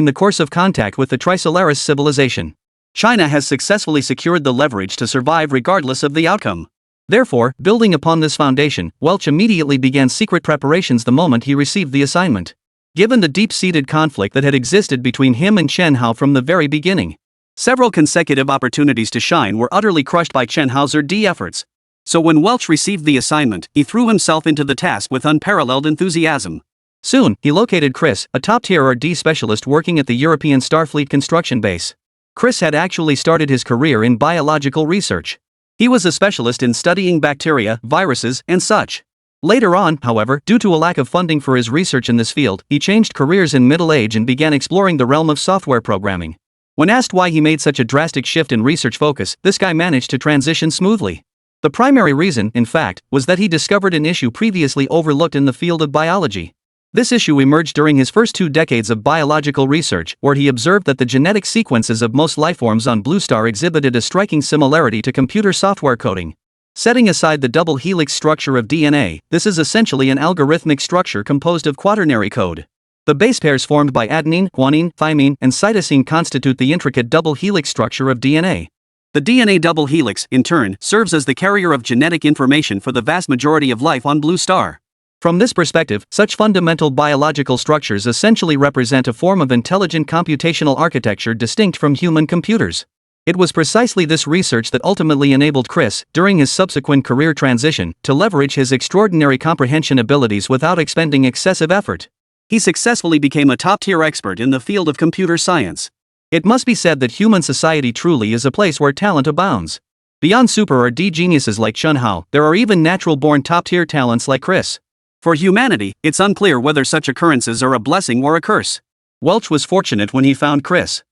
A: the course of contact with the Trisolaris civilization, China has successfully secured the leverage to survive regardless of the outcome. Therefore, building upon this foundation, Welch immediately began secret preparations the moment he received the assignment. Given the deep-seated conflict that had existed between him and Chen Hao from the very beginning, several consecutive opportunities to shine were utterly crushed by Chen Hao's efforts. So when Welch received the assignment, he threw himself into the task with unparalleled enthusiasm. Soon, he located Chris, a top-tier RD specialist working at the European Starfleet construction base. Chris had actually started his career in biological research. He was a specialist in studying bacteria, viruses, and such. Later on, however, due to a lack of funding for his research in this field, he changed careers in middle age and began exploring the realm of software programming. When asked why he made such a drastic shift in research focus, this guy managed to transition smoothly. The primary reason, in fact, was that he discovered an issue previously overlooked in the field of biology. This issue emerged during his first 2 decades of biological research, where he observed that the genetic sequences of most lifeforms on Blue Star exhibited a striking similarity to computer software coding. Setting aside the double helix structure of DNA, this is essentially an algorithmic structure composed of quaternary code. The base pairs formed by adenine, guanine, thymine, and cytosine constitute the intricate double helix structure of DNA. The DNA double helix, in turn, serves as the carrier of genetic information for the vast majority of life on Blue Star. From this perspective, such fundamental biological structures essentially represent a form of intelligent computational architecture distinct from human computers. It was precisely this research that ultimately enabled Chris, during his subsequent career transition, to leverage his extraordinary comprehension abilities without expending excessive effort. He successfully became a top-tier expert in the field of computer science. It must be said that human society truly is a place where talent abounds. Beyond super or D geniuses like Chen Hao, there are even natural-born top-tier talents like Chris. For humanity, it's unclear whether such occurrences are a blessing or a curse. Welch was fortunate when he found Chris.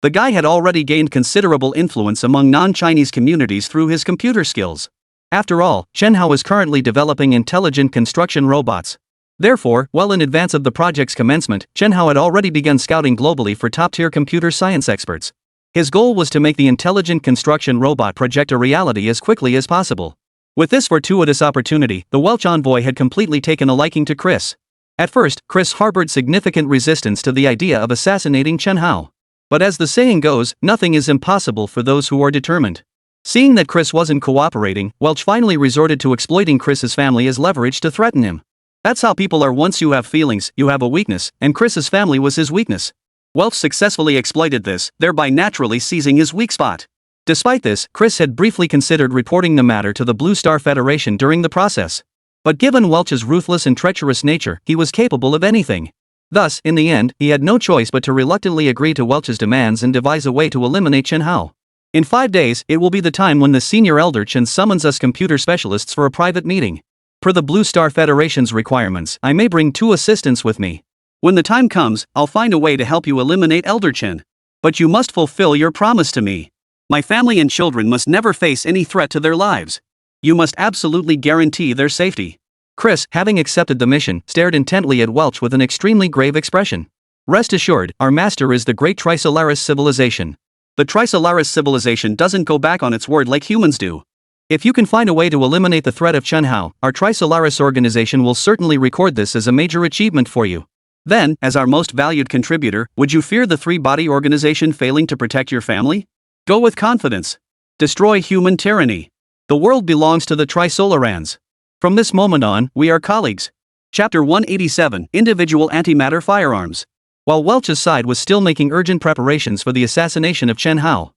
A: The guy had already gained considerable influence among non-Chinese communities through his computer skills. After all, Chen Hao is currently developing intelligent construction robots. Therefore, well in advance of the project's commencement, Chen Hao had already begun scouting globally for top-tier computer science experts. His goal was to make the intelligent construction robot project a reality as quickly as possible. With this fortuitous opportunity, the Welch envoy had completely taken a liking to Chris. At first, Chris harbored significant resistance to the idea of assassinating Chen Hao. But as the saying goes, nothing is impossible for those who are determined. Seeing that Chris wasn't cooperating, Welch finally resorted to exploiting Chris's family as leverage to threaten him. That's how people are. Once you have feelings, you have a weakness, and Chris's family was his weakness. Welch successfully exploited this, thereby naturally seizing his weak spot. Despite this, Chris had briefly considered reporting the matter to the Blue Star Federation during the process. But given Welch's ruthless and treacherous nature, he was capable of anything. Thus, in the end, he had no choice but to reluctantly agree to Welch's demands and devise a way to eliminate Chen Hao. In 5 days, it will be the time when the senior elder Chen summons us computer specialists for a private meeting. Per the Blue Star Federation's requirements, I may bring 2 assistants with me. When the time comes, I'll find a way to help you eliminate Elder Chen. But you must fulfill your promise to me. My family and children must never face any threat to their lives. You must absolutely guarantee their safety. Chris, having accepted the mission, stared intently at Welch with an extremely grave expression. Rest assured, our master is the great Trisolaris civilization. The Trisolaris civilization doesn't go back on its word like humans do. If you can find a way to eliminate the threat of Chen Hao, our Trisolaris organization will certainly record this as a major achievement for you. Then, as our most valued contributor, would you fear the 3-body organization failing to protect your family? Go with confidence. Destroy human tyranny. The world belongs to the Trisolarans. From this moment on, we are colleagues. Chapter 187, Individual Antimatter Firearms. While Welch's side was still making urgent preparations for the assassination of Chen Hao,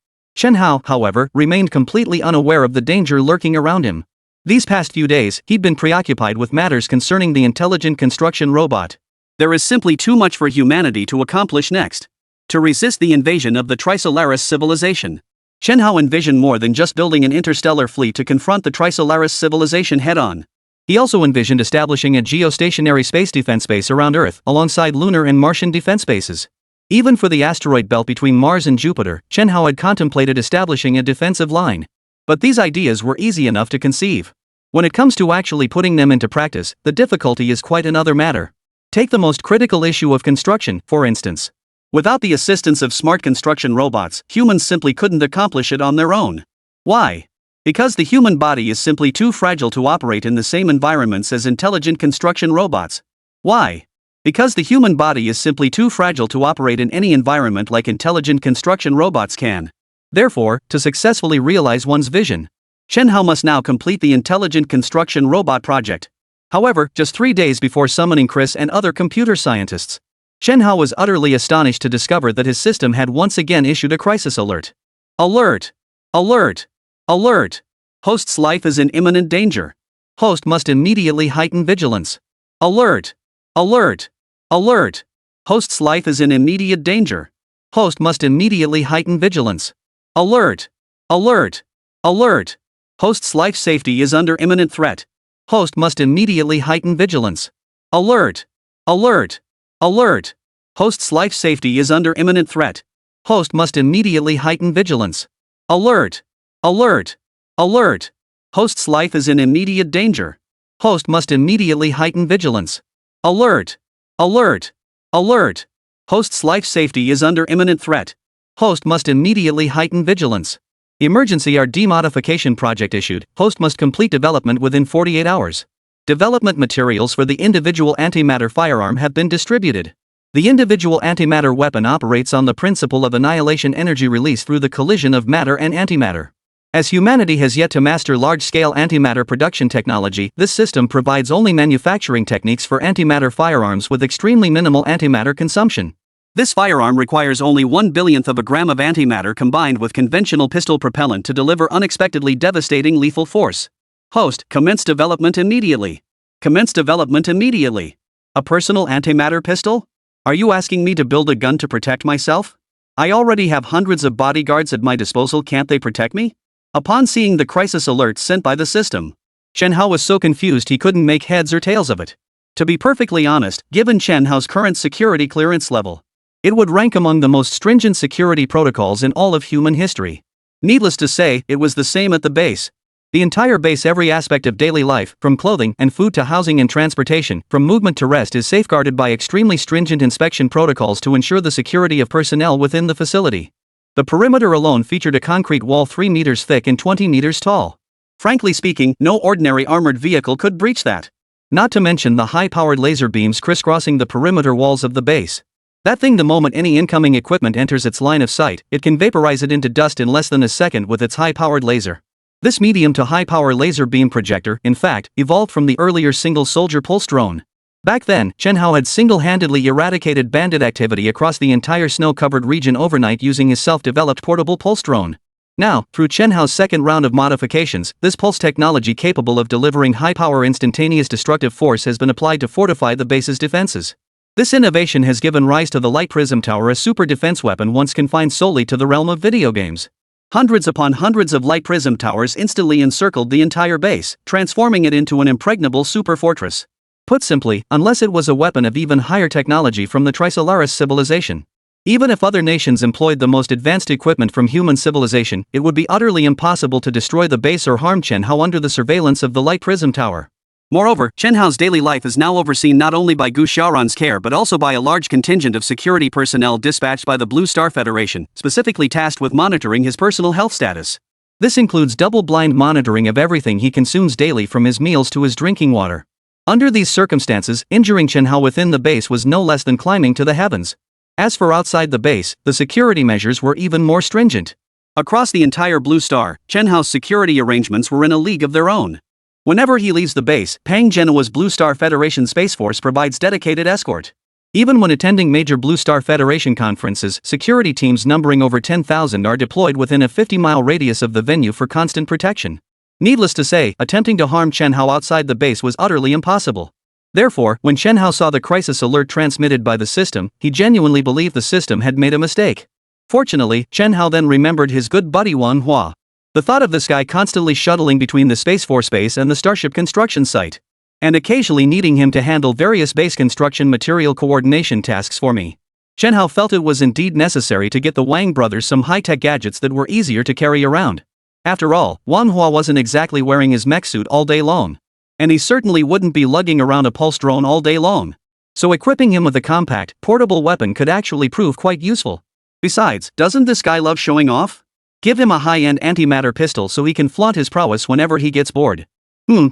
A: however, remained completely unaware of the danger lurking around him. These past few days, he'd been preoccupied with matters concerning the intelligent construction robot. There is simply too much for humanity to accomplish next. To resist the invasion of the Trisolaris civilization, Chen Hao envisioned more than just building an interstellar fleet to confront the Trisolaris civilization head-on. He also envisioned establishing a geostationary space defense base around Earth, alongside lunar and Martian defense bases. Even for the asteroid belt between Mars and Jupiter, Chen Hao had contemplated establishing a defensive line. But these ideas were easy enough to conceive. When it comes to actually putting them into practice, the difficulty is quite another matter. Take the most critical issue of construction, for instance. Without the assistance of smart construction robots, humans simply couldn't accomplish it on their own. Why? Because the human body is simply too fragile to operate in the same environments as intelligent construction robots. Why? Because the human body is simply too fragile to operate in any environment like intelligent construction robots can. Therefore, to successfully realize one's vision, Chen Hao must now complete the intelligent construction robot project. However, just 3 days before summoning Chris and other computer scientists, Chen Hao was utterly astonished to discover that his system had once again issued a crisis alert. Alert! Alert! Alert! Host's life is in imminent danger. Host must immediately heighten vigilance. Alert! Alert! Alert! Host's life is in immediate danger. Host must immediately heighten vigilance. Alert! Alert! Alert! Host's life safety is under imminent threat. Host must immediately heighten vigilance. Alert! Alert! Alert! Host's life safety is under imminent threat. Host must immediately heighten vigilance. Alert! Alert! Alert! Host's life is in immediate danger. Host must immediately heighten vigilance. Alert! Alert! Alert! Host's life safety is under imminent threat. Host must immediately heighten vigilance. Emergency RD modification project issued. Host must complete development within 48 hours. Development materials for the individual antimatter firearm have been distributed. The individual antimatter weapon operates on the principle of annihilation energy release through the collision of matter and antimatter. As humanity has yet to master large-scale antimatter production technology, this system provides only manufacturing techniques for antimatter firearms with extremely minimal antimatter consumption. This firearm requires only 1/1,000,000th of a gram of antimatter combined with conventional pistol propellant to deliver unexpectedly devastating lethal force. Host, commence development immediately. Commence development immediately. A personal antimatter pistol? Are you asking me to build a gun to protect myself? I already have hundreds of bodyguards at my disposal, can't they protect me? Upon seeing the crisis alerts sent by the system, Chen Hao was so confused he couldn't make heads or tails of it. To be perfectly honest, given Chen Hao's current security clearance level, it would rank among the most stringent security protocols in all of human history. Needless to say, it was the same at the base. The entire base, every aspect of daily life, from clothing and food to housing and transportation, from movement to rest, is safeguarded by extremely stringent inspection protocols to ensure the security of personnel within the facility. The perimeter alone featured a concrete wall 3 meters thick and 20 meters tall. Frankly speaking, no ordinary armored vehicle could breach that. Not to mention the high-powered laser beams crisscrossing the perimeter walls of the base. That thing, the moment any incoming equipment enters its line of sight, it can vaporize it into dust in less than a second with its high-powered laser. This medium to high-power laser beam projector, in fact, evolved from the earlier single-soldier pulse drone. Back then, Chen Hao had single-handedly eradicated bandit activity across the entire snow-covered region overnight using his self-developed portable pulse drone. Now, through Chen Hao's second round of modifications, this pulse technology capable of delivering high-power instantaneous destructive force has been applied to fortify the base's defenses. This innovation has given rise to the Light Prism Tower, a super defense weapon once confined solely to the realm of video games. Hundreds upon hundreds of light prism towers instantly encircled the entire base, transforming it into an impregnable super fortress. Put simply, unless it was a weapon of even higher technology from the Trisolaris civilization. Even if other nations employed the most advanced equipment from human civilization, it would be utterly impossible to destroy the base or harm Chen Hao under the surveillance of the Light Prism Tower. Moreover, Chen Hao's daily life is now overseen not only by Gu Xiaoran's care but also by a large contingent of security personnel dispatched by the Blue Star Federation, specifically tasked with monitoring his personal health status. This includes double-blind monitoring of everything he consumes daily, from his meals to his drinking water. Under these circumstances, injuring Chen Hao within the base was no less than climbing to the heavens. As for outside the base, the security measures were even more stringent. Across the entire Blue Star, Chen Hao's security arrangements were in a league of their own. Whenever he leaves the base, Pang Genoa's Blue Star Federation Space Force provides dedicated escort. Even when attending major Blue Star Federation conferences, security teams numbering over 10,000 are deployed within a 50-mile radius of the venue for constant protection. Needless to say, attempting to harm Chen Hao outside the base was utterly impossible. Therefore, when Chen Hao saw the crisis alert transmitted by the system, he genuinely believed the system had made a mistake. Fortunately, Chen Hao then remembered his good buddy Manhwa. The thought of this guy constantly shuttling between the Space Force base and the Starship construction site, and occasionally needing him to handle various base construction material coordination tasks for me. Chen Hao felt it was indeed necessary to get the Wang brothers some high-tech gadgets that were easier to carry around. After all, Manhwa wasn't exactly wearing his mech suit all day long. And he certainly wouldn't be lugging around a pulse drone all day long. So equipping him with a compact, portable weapon could actually prove quite useful. Besides, doesn't this guy love showing off? Give him a high-end antimatter pistol so he can flaunt his prowess whenever he gets bored.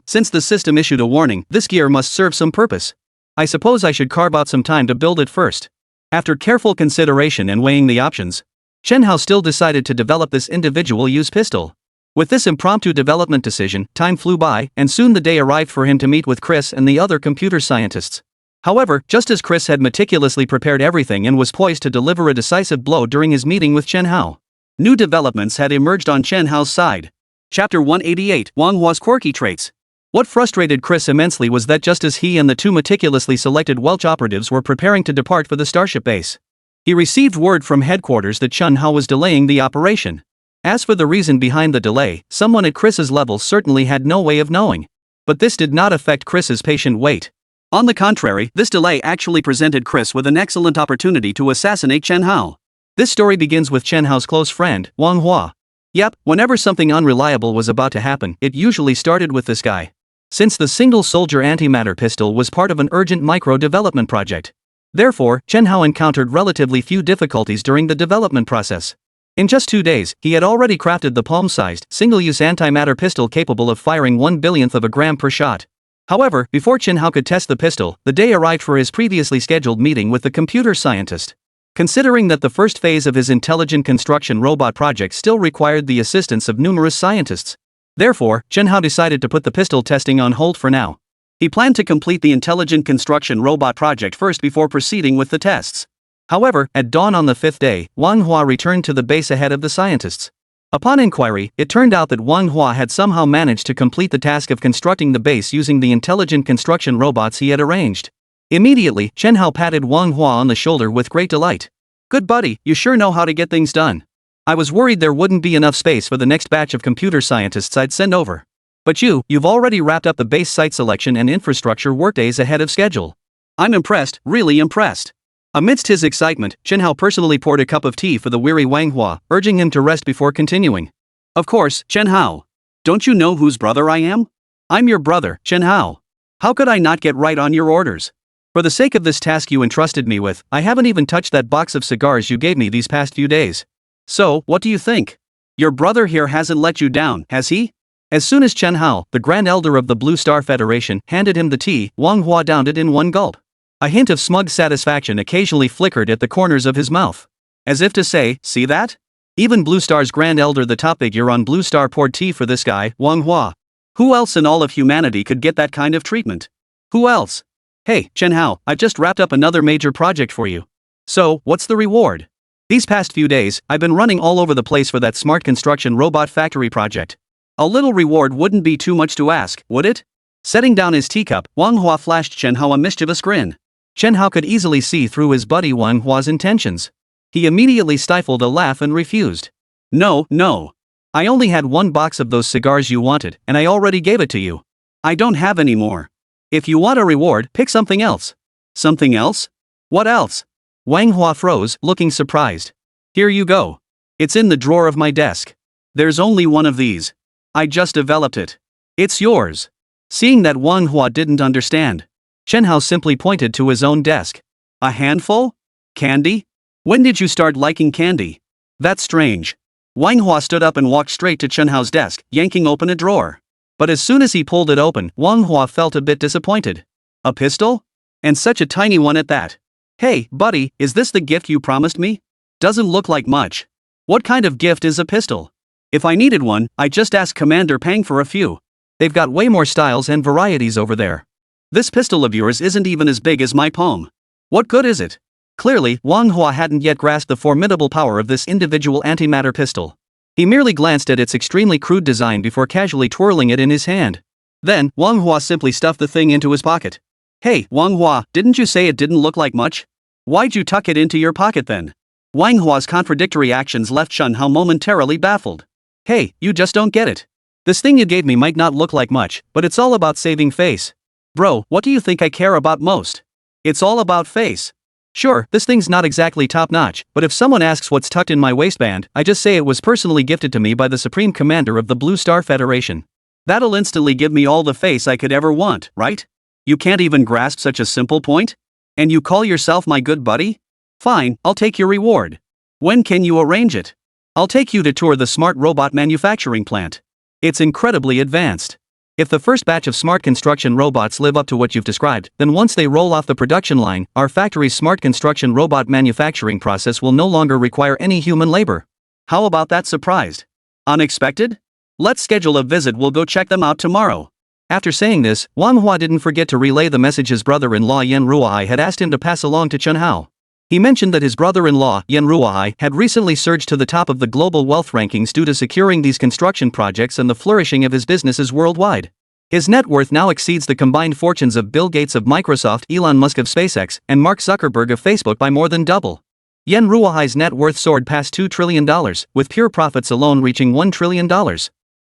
A: Since the system issued a warning, this gear must serve some purpose. I suppose I should carve out some time to build it first. After careful consideration and weighing the options, Chen Hao still decided to develop this individual-use pistol. With this impromptu development decision, time flew by, and soon the day arrived for him to meet with Chris and the other computer scientists. However, just as Chris had meticulously prepared everything and was poised to deliver a decisive blow during his meeting with Chen Hao, new developments had emerged on Chen Hao's side. Chapter 188, Manhwa's Quirky Traits. What frustrated Chris immensely was that just as he and the two meticulously selected Welch operatives were preparing to depart for the Starship base, He received word from headquarters that Chen Hao was delaying the operation. As for the reason behind the delay, someone at Chris's level certainly had no way of knowing. But this did not affect Chris's patient wait.
B: On the contrary, this delay actually presented Chris with an excellent opportunity to assassinate Chen Hao.
A: This story begins with Chen Hao's close friend, Wang Hua. Yep, whenever something unreliable was about to happen, it usually started with this guy. Since the single-soldier antimatter pistol was part of an urgent micro-development project. Therefore, Chen Hao encountered relatively few difficulties during the development process. In just 2 days, he had already crafted the palm-sized, single-use antimatter pistol capable of firing 1/1000th of a gram per shot. However, before Chen Hao could test the pistol, the day arrived for his previously scheduled meeting with the computer scientist. Considering that the first phase of his intelligent construction robot project still required the assistance of numerous scientists. Therefore, Chen Hao decided to put the pistol testing on hold for now.
B: He planned to complete the intelligent construction robot project first before proceeding with the tests.
A: However, at dawn on the 5th day, Wang Hua returned to the base ahead of the scientists. Upon inquiry, it turned out that Wang Hua had somehow managed to complete the task of constructing the base using the intelligent construction robots he had arranged. Immediately, Chen Hao patted Wang Hua on the shoulder with great delight. "Good buddy, you sure know how to get things done. I was worried there wouldn't be enough space for the next batch of computer scientists I'd send over. But you've already wrapped up the base site selection and infrastructure workdays ahead of schedule.
B: I'm impressed, really impressed."
A: Amidst his excitement, Chen Hao personally poured a cup of tea for the weary Wang Hua, urging him to rest before continuing.
B: "Of course, Chen Hao. Don't you know whose brother I am? I'm your brother, Chen Hao. How could I not get right on your orders? For the sake of this task you entrusted me with, I haven't even touched that box of cigars you gave me these past few days. So, what do you think? Your brother here hasn't let you down, has he?" As soon as Chen Hao, the Grand Elder of the Blue Star Federation, handed him the tea, Wang Hua downed it in one gulp. A hint of smug satisfaction occasionally flickered at the corners of his mouth. As if to say, "See that? Even Blue Star's Grand Elder, the top figure on Blue Star, poured tea for this guy, Wang Hua. Who else in all of humanity could get that kind of treatment? Who else? Hey, Chen Hao, I've just wrapped up another major project for you. So, what's the reward? These past few days, I've been running all over the place for that smart construction robot factory project. A little reward wouldn't be too much to ask, would it?" Setting down his teacup, Wang Hua flashed Chen Hao a mischievous grin. Chen Hao could easily see through his buddy Wang Hua's intentions. He immediately stifled a laugh and refused. No. I only had one box of those cigars you wanted, and I already gave it to you. I don't have any more. If you want a reward, pick something else." "Something else? What else?" Wang Hua froze, looking surprised. "Here you go. It's in the drawer of my desk. There's only one of these. I just developed it. It's yours." Seeing that Wang Hua didn't understand, Chen Hao simply pointed to his own desk. "A handful? Candy? When did you start liking candy? That's strange." Wang Hua stood up and walked straight to Chen Hao's desk, yanking open a drawer. But as soon as he pulled it open, Wang Hua felt a bit disappointed. "A pistol? And such a tiny one at that. Hey, buddy, is this the gift you promised me? Doesn't look like much. What kind of gift is a pistol? If I needed one, I'd just ask Commander Pang for a few. They've got way more styles and varieties over there. This pistol of yours isn't even as big as my palm. What good is it?" Clearly, Wang Hua hadn't yet grasped the formidable power of this individual antimatter pistol. He merely glanced at its extremely crude design before casually twirling it in his hand. Then, Wang Hua simply stuffed the thing into his pocket. "Hey, Wang Hua, didn't you say it didn't look like much? Why'd you tuck it into your pocket then?" Wang Hua's contradictory actions left Chen Hao momentarily baffled. "Hey, you just don't get it. This thing you gave me might not look like much, but it's all about saving face. Bro, what do you think I care about most? It's all about face. Sure, this thing's not exactly top-notch, but if someone asks what's tucked in my waistband, I just say it was personally gifted to me by the Supreme Commander of the Blue Star Federation. That'll instantly give me all the face I could ever want, right? You can't even grasp such a simple point? And you call yourself my good buddy? Fine, I'll take your reward. When can you arrange it? I'll take you to tour the smart robot manufacturing plant. It's incredibly advanced. If the first batch of smart construction robots live up to what you've described, then once they roll off the production line, our factory's smart construction robot manufacturing process will no longer require any human labor. How about that surprised? Unexpected? Let's schedule a visit, we'll go check them out tomorrow." After saying this, Wang Hua didn't forget to relay the message his brother-in-law Yan Ruai had asked him to pass along to Chen Hao. He mentioned that his brother-in-law, Yan Ruai, had recently surged to the top of the global wealth rankings due to securing these construction projects and the flourishing of his businesses worldwide. His net worth now exceeds the combined fortunes of Bill Gates of Microsoft, Elon Musk of SpaceX, and Mark Zuckerberg of Facebook by more than double.
A: Yen Ruohai's net worth soared past $2 trillion, with pure profits alone reaching $1 trillion.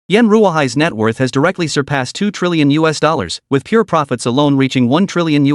A: Yen Ruohai's net worth has directly surpassed $2 trillion, with pure profits alone reaching $1 trillion.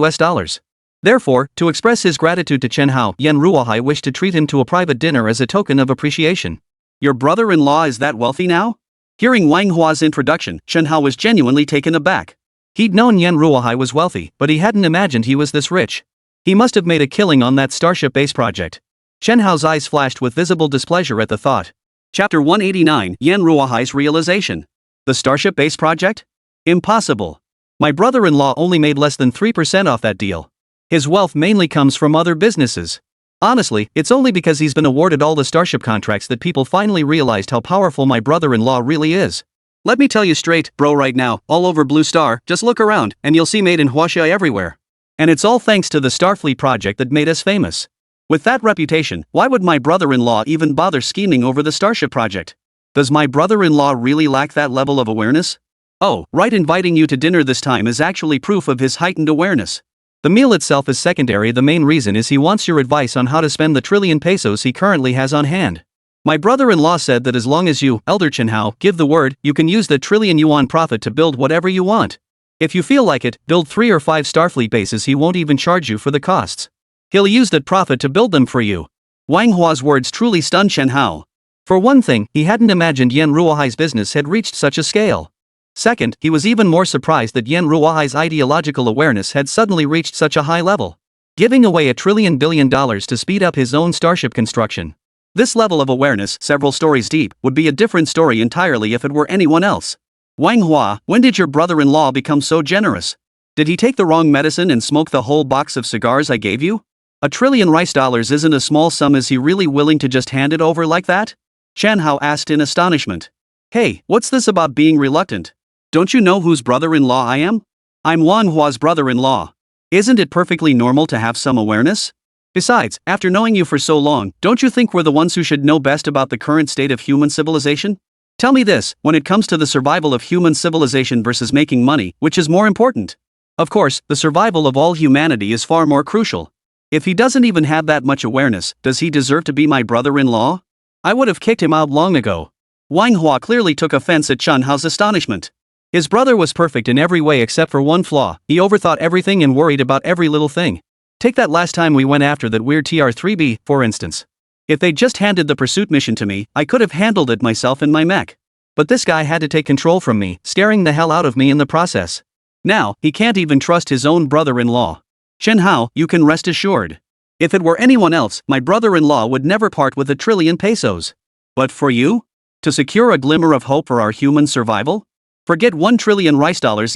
A: Therefore, to express his gratitude to Chen Hao, Yen Ruohai wished to treat him to a private dinner as a token of appreciation.
B: Your brother-in-law is that wealthy now? Hearing Wang Hua's introduction, Chen Hao was genuinely taken aback.
A: He'd known Yen Ruohai was wealthy, but he hadn't imagined he was this rich. He must have made a killing on that Starship Base project. Chen Hao's eyes flashed with visible displeasure at the thought.
B: Chapter 189, Yen Ruohai's realization. The Starship Base project? Impossible.
A: My brother-in-law only made less than 3% off that deal. His wealth mainly comes from other businesses. Honestly, it's only because he's been awarded all the Starship contracts that people finally realized how powerful my brother-in-law really is.
B: Let me tell you straight, bro, right now, all over Blue Star, just look around, and you'll see Made in Huaxia everywhere.
A: And it's all thanks to the Starfleet project that made us famous.
B: With that reputation, why would my brother-in-law even bother scheming over the Starship project? Does my brother-in-law really lack that level of awareness? Oh, right, inviting you to dinner this time is actually proof of his heightened awareness.
A: The meal itself is secondary. The main reason is he wants your advice on how to spend the trillion pesos he currently has on hand. My brother-in-law said that as long as you, Elder Chen Hao, give the word, you can use the trillion yuan profit to build whatever you want. If you feel like it, build 3 or 5 Starfleet bases. He won't even charge you for the costs. He'll use that profit to build them for you.
B: Wang Hua's words truly stunned Chen Hao.
A: For one thing, he hadn't imagined Yen Ruohai's business had reached such a scale. Second, he was even more surprised that Yen Ruohai's ideological awareness had suddenly reached such a high level. Giving away $1 billion to speed up his own Starship construction.
B: This level of awareness, several stories deep, would be a different story entirely if it were anyone else. Wang Hua, when did your brother-in-law become so generous? Did he take the wrong medicine and smoke the whole box of cigars I gave you? $1 trillion isn't a small sum. Is he really willing to just hand it over like that? Chen Hao asked in astonishment. Hey, what's this about being reluctant? Don't you know whose brother-in-law I am? I'm Wang Hua's brother-in-law. Isn't it perfectly normal to have some awareness? Besides, after knowing you for so long, don't you think we're the ones who should know best about the current state of human civilization? Tell me this, when it comes to the survival of human civilization versus making money, which is more important? Of course, the survival of all humanity is far more crucial. If he doesn't even have that much awareness, does he deserve to be my brother-in-law? I would have kicked him out long ago. Wang Hua clearly took offense at Chen Hao's astonishment. His brother was perfect in every way except for one flaw. He overthought everything and worried about every little thing. Take that last time we went after that weird TR-3B, for instance. If they'd just handed the pursuit mission to me, I could have handled it myself in my mech. But this guy had to take control from me, scaring the hell out of me in the process. Now, he can't even trust his own brother-in-law. Chen Hao, you can rest assured. If it were anyone else, my brother-in-law would never part with $1 trillion pesos. But for you? To secure a glimmer of hope for our human survival? Forget $1 trillion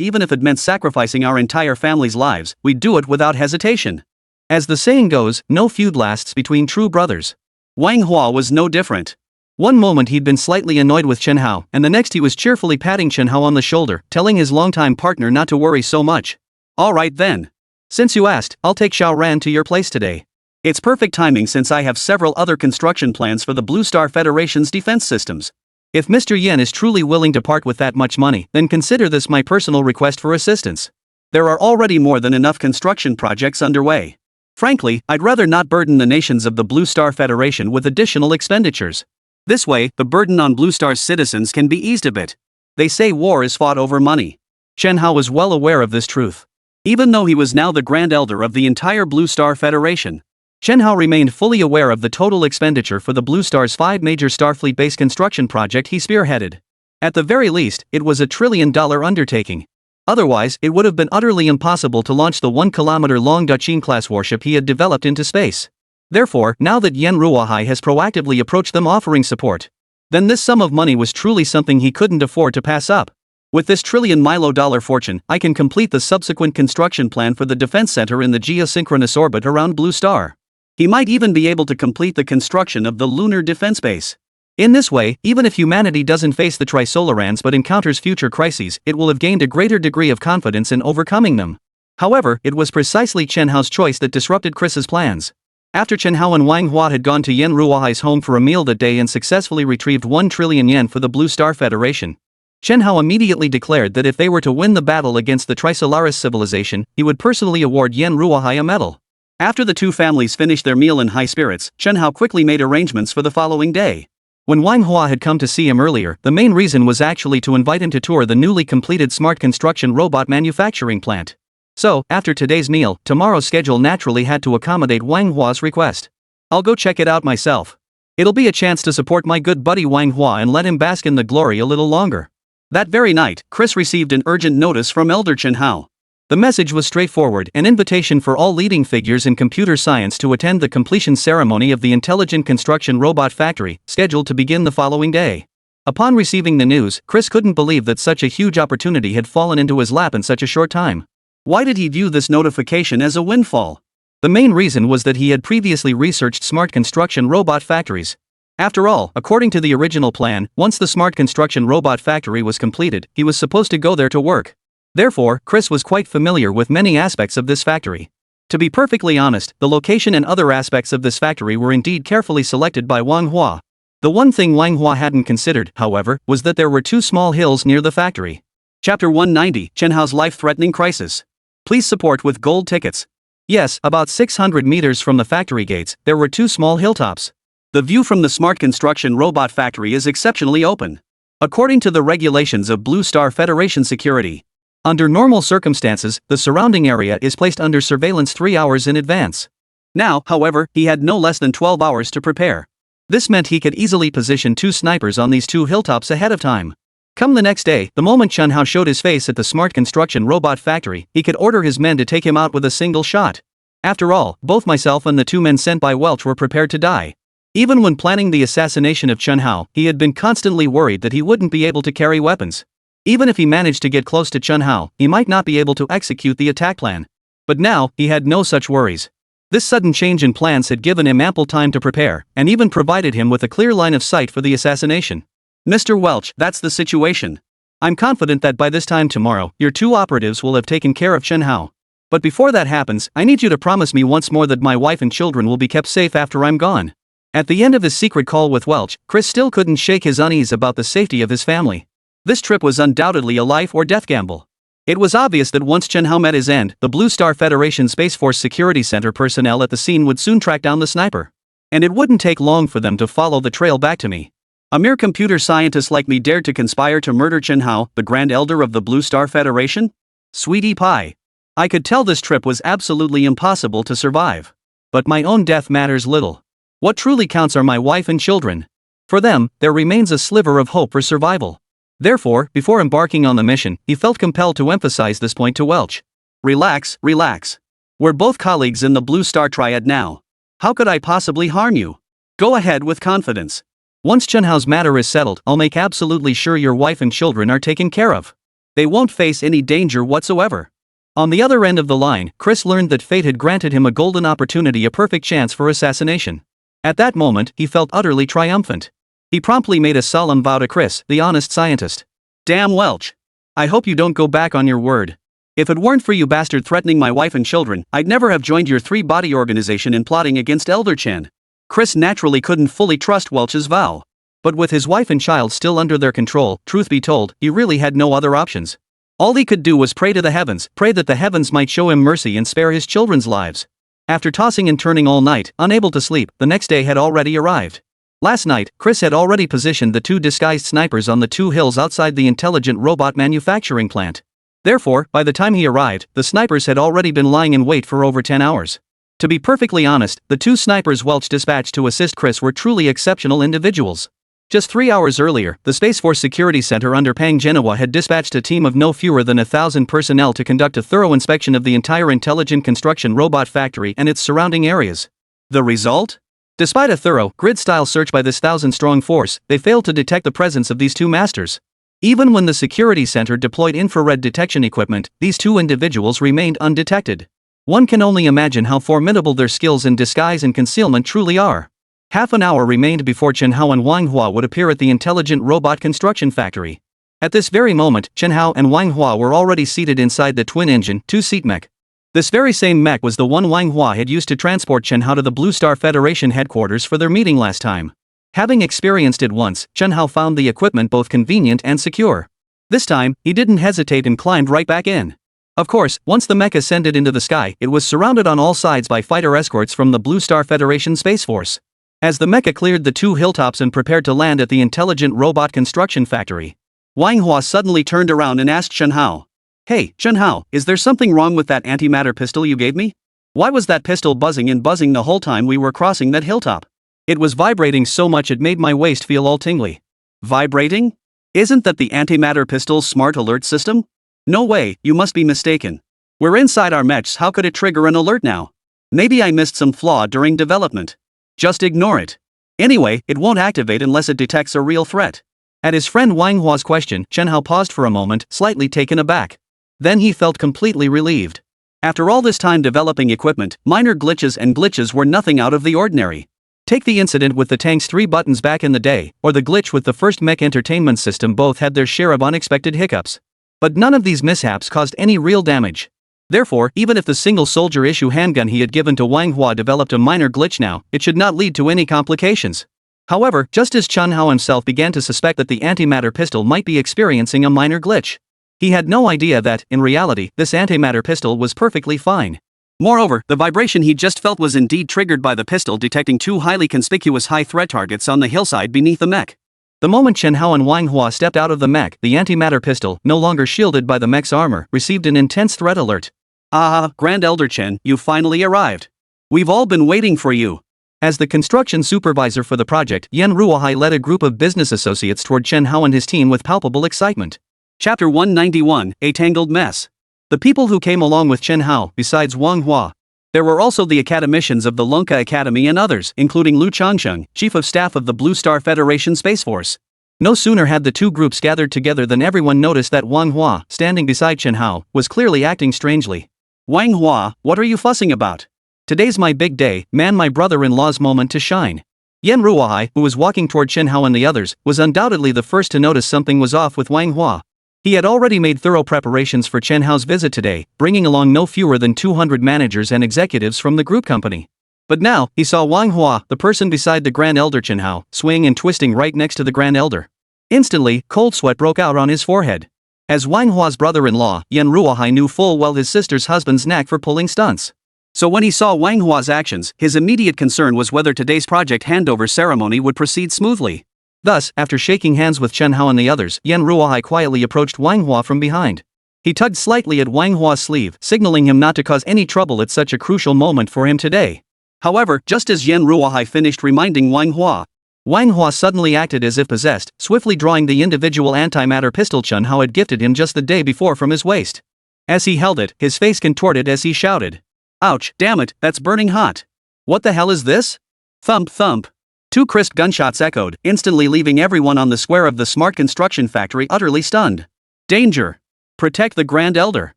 B: even if it meant sacrificing our entire family's lives, we'd do it without hesitation. As the saying goes, no feud lasts between true brothers. Wang Hua was no different. One moment he'd been slightly annoyed with Chen Hao, and the next he was cheerfully patting Chen Hao on the shoulder, telling his longtime partner not to worry so much. Alright then. Since you asked, I'll take Xiao Ran to your place today. It's perfect timing since I have several other construction plans for the Blue Star Federation's defense systems. If Mr. Yen is truly willing to part with that much money, then consider this my personal request for assistance. There are already more than enough construction projects underway. Frankly, I'd rather not burden the nations of the Blue Star Federation with additional expenditures. This way, the burden on Blue Star's citizens can be eased a bit. They say war is fought over money. Chen Hao was well aware of this truth. Even though he was now the Grand Elder of the entire Blue Star Federation, Chen Hao remained fully aware of the total expenditure for the Blue Star's 5 major Starfleet base construction project he spearheaded. At the very least, it was $1 trillion undertaking. Otherwise, it would have been utterly impossible to launch the 1-kilometer-long Duchine-class warship he had developed into space. Therefore, now that Yen Ruohai has proactively approached them offering support, then this sum of money was truly something he couldn't afford to pass up. With this trillion-dollar fortune, I can complete the subsequent construction plan for the defense center in the geosynchronous orbit around Blue Star. He might even be able to complete the construction of the lunar defense base. In this way, even if humanity doesn't face the Trisolarans but encounters future crises, it will have gained a greater degree of confidence in overcoming them. However, it was precisely Chen Hao's choice that disrupted Chris's plans. After Chen Hao and Wang Hua had gone to Yen Ruohai's home for a meal that day and successfully retrieved 1 trillion yen for the Blue Star Federation, Chen Hao immediately declared that if they were to win the battle against the Trisolaris civilization, he would personally award Yen Ruohai a medal. After the two families finished their meal in high spirits, Chen Hao quickly made arrangements for the following day.
A: When Manhwa had come to see him earlier, the main reason was actually to invite him to tour the newly completed smart construction robot manufacturing plant. So, after today's meal, tomorrow's schedule naturally had to accommodate Wang Hua's request. I'll go check it out myself. It'll be a chance to support my good buddy Wang Hua and let him bask in the glory a little longer.
B: That very night, Chris received an urgent notice from Elder Chen Hao.
A: The message was straightforward, an invitation for all leading figures in computer science to attend the completion ceremony of the Intelligent Construction Robot Factory, scheduled to begin the following day. Upon receiving the news, Chris couldn't believe that such a huge opportunity had fallen into his lap in such a short time.
B: Why did he view this notification as a windfall?
A: The main reason was that he had previously researched smart construction robot factories. After all, according to the original plan, once the smart construction robot factory was completed, he was supposed to go there to work. Therefore, Chris was quite familiar with many aspects of this factory. To be perfectly honest, the location and other aspects of this factory were indeed carefully selected by Wang Hua. The one thing Wang Hua hadn't considered, however, was that there were two small hills near the factory.
B: Chapter 190, Chen Hao's life-threatening crisis. Please support with gold tickets.
A: Yes, about 600 meters from the factory gates, there were two small hilltops.
B: The view from the smart construction robot factory is exceptionally open. According to the regulations of Blue Star Federation security,
A: under normal circumstances, the surrounding area is placed under surveillance 3 hours in advance.
B: Now, however, he had no less than 12 hours to prepare.
A: This meant he could easily position two snipers on these two hilltops ahead of time. Come the next day, the moment Chen Hao showed his face at the smart construction robot factory, he could order his men to take him out with a single shot. After all, both myself and the two men sent by Welch were prepared to die. Even when planning the assassination of Chen Hao, he had been constantly worried that he wouldn't be able to carry weapons. Even if he managed to get close to Chen Hao, he might not be able to execute the attack plan. But now, he had no such worries. This sudden change in plans had given him ample time to prepare, and even provided him with a clear line of sight for the assassination.
B: Mr. Welch, that's the situation.
A: I'm confident that by this time tomorrow, your two operatives will have taken care of Chen Hao. But before that happens, I need you to promise me once more that my wife and children will be kept safe after I'm gone. At the end of his secret call with Welch, Chris still couldn't shake his unease about the safety of his family. This trip was undoubtedly a life or death gamble. It was obvious that once Chen Hao met his end, the Blue Star Federation Space Force Security Center personnel at the scene would soon track down the sniper. And it wouldn't take long for them to follow the trail back to me.
B: A mere computer scientist like me dared to conspire to murder Chen Hao, the Grand Elder of the Blue Star Federation? Sweetie pie. I could tell this trip was absolutely impossible to survive.
A: But my own death matters little. What truly counts are my wife and children. For them, there remains a sliver of hope for survival. Therefore, before embarking on the mission, he felt compelled to emphasize this point to Welch.
B: Relax, relax. We're both colleagues in the Blue Star Triad now. How could I possibly harm you? Go ahead with confidence.
A: Once Chen Hao's matter is settled, I'll make absolutely sure your wife and children are taken care of.
B: They won't face any danger whatsoever.
A: On the other end of the line, Chris learned that fate had granted him a golden opportunity, a perfect chance for assassination. At that moment, he felt utterly triumphant. He promptly made a solemn vow to Chris, the honest scientist.
B: Damn Welch. I hope you don't go back on your word. If it weren't for you bastard threatening my wife and children, I'd never have joined your three-body organization in plotting against Elder Chen. Chris naturally couldn't fully trust Welch's vow.
A: But with his wife and child still under their control, truth be told, he really had no other options. All he could do was pray to the heavens, pray that the heavens might show him mercy and spare his children's lives. After tossing and turning all night, unable to sleep, the next day had already arrived. Last night, Chris had already positioned the two disguised snipers on the two hills outside the intelligent robot manufacturing plant. Therefore, by the time he arrived, the snipers had already been lying in wait for over 10 hours. To be perfectly honest, the two snipers Welch dispatched to assist Chris were truly exceptional individuals. Just 3 hours earlier, the Space Force Security Center under Pang Genoa had dispatched a team of no fewer than 1,000 personnel to conduct a thorough inspection of the entire intelligent construction robot factory and its surrounding areas. The result? Despite a thorough, grid-style search by this 1,000-strong force, they failed to detect the presence of these two masters. Even when the security center deployed infrared detection equipment, these two individuals remained undetected. One can only imagine how formidable their skills in disguise and concealment truly are. Half an hour remained before Chen Hao and Wang Hua would appear at the intelligent robot construction factory. At this very moment, Chen Hao and Wang Hua were already seated inside the twin-engine, two-seat mech. This very same mech was the one Wang Hua had used to transport Chen Hao to the Blue Star Federation headquarters for their meeting last time. Having experienced it once, Chen Hao found the equipment both convenient and secure. This time, he didn't hesitate and climbed right back in. Of course, once the mech ascended into the sky, it was surrounded on all sides by fighter escorts from the Blue Star Federation Space Force. As the mecha cleared the two hilltops and prepared to land at the intelligent robot construction factory, Manhwa suddenly turned around and asked Chen Hao, "Hey, Chen Hao, is there something wrong with that antimatter pistol you gave me? Why was that pistol buzzing and buzzing the whole time we were crossing that hilltop? It was vibrating so much it made my waist feel all tingly." Vibrating? Isn't that the antimatter pistol's smart alert system? No way, you must be mistaken. We're inside our mechs, how could it trigger an alert now? Maybe I missed some flaw during development. Just ignore it. Anyway, it won't activate unless it detects a real threat. At his friend Wang Hua's question, Chen Hao paused for a moment, slightly taken aback. Then he felt completely relieved. After all this time developing equipment, minor glitches were nothing out of the ordinary. Take the incident with the tank's 3 buttons back in the day, or the glitch with the first mech entertainment system, both had their share of unexpected hiccups. But none of these mishaps caused any real damage. Therefore, even if the single soldier issue handgun he had given to Wang Hua developed a minor glitch now, it should not lead to any complications. However, just as Chen Hao himself began to suspect that the antimatter pistol might be experiencing a minor glitch, he had no idea that, in reality, this antimatter pistol was perfectly fine. Moreover, the vibration he just felt was indeed triggered by the pistol detecting 2 highly conspicuous high-threat targets on the hillside beneath the mech. The moment Chen Hao and Wang Hua stepped out of the mech, the antimatter pistol, no longer shielded by the mech's armor, received an intense threat alert. "Ah, Grand Elder Chen, you finally arrived. We've all been waiting for you." As the construction supervisor for the project, Yan Ruohai led a group of business associates toward Chen Hao and his team with palpable excitement. Chapter 191, A Tangled Mess. The people who came along with Chen Hao, besides Wang Hua, there were also the academicians of the Lunka Academy and others, including Lu Changsheng, Chief of Staff of the Blue Star Federation Space Force. No sooner had the two groups gathered together than everyone noticed that Wang Hua, standing beside Chen Hao, was clearly acting strangely. "Wang Hua, what are you fussing about? Today's my big day, man, my brother-in-law's moment to shine." Yan Ruohai, who was walking toward Chen Hao and the others, was undoubtedly the first to notice something was off with Wang Hua. He had already made thorough preparations for Chen Hao's visit today, bringing along no fewer than 200 managers and executives from the group company. But now, he saw Wang Hua, the person beside the Grand Elder Chen Hao, swaying and twisting right next to the Grand Elder. Instantly, cold sweat broke out on his forehead. As Wang Hua's brother-in-law, Yan Ruohai knew full well his sister's husband's knack for pulling stunts. So when he saw Wang Hua's actions, his immediate concern was whether today's project handover ceremony would proceed smoothly. Thus, after shaking hands with Chen Hao and the others, Yan Ruohai quietly approached Wang Hua from behind. He tugged slightly at Wang Hua's sleeve, signaling him not to cause any trouble at such a crucial moment for him today. However, just as Yan Ruohai finished reminding Wang Hua suddenly acted as if possessed, swiftly drawing the individual antimatter pistol Chen Hao had gifted him just the day before from his waist. As he held it, his face contorted as he shouted, "Ouch, damn it, that's burning hot. What the hell is this?" Thump thump. 2 crisp gunshots echoed, instantly leaving everyone on the square of the smart construction factory utterly stunned. Danger! Protect the Grand Elder!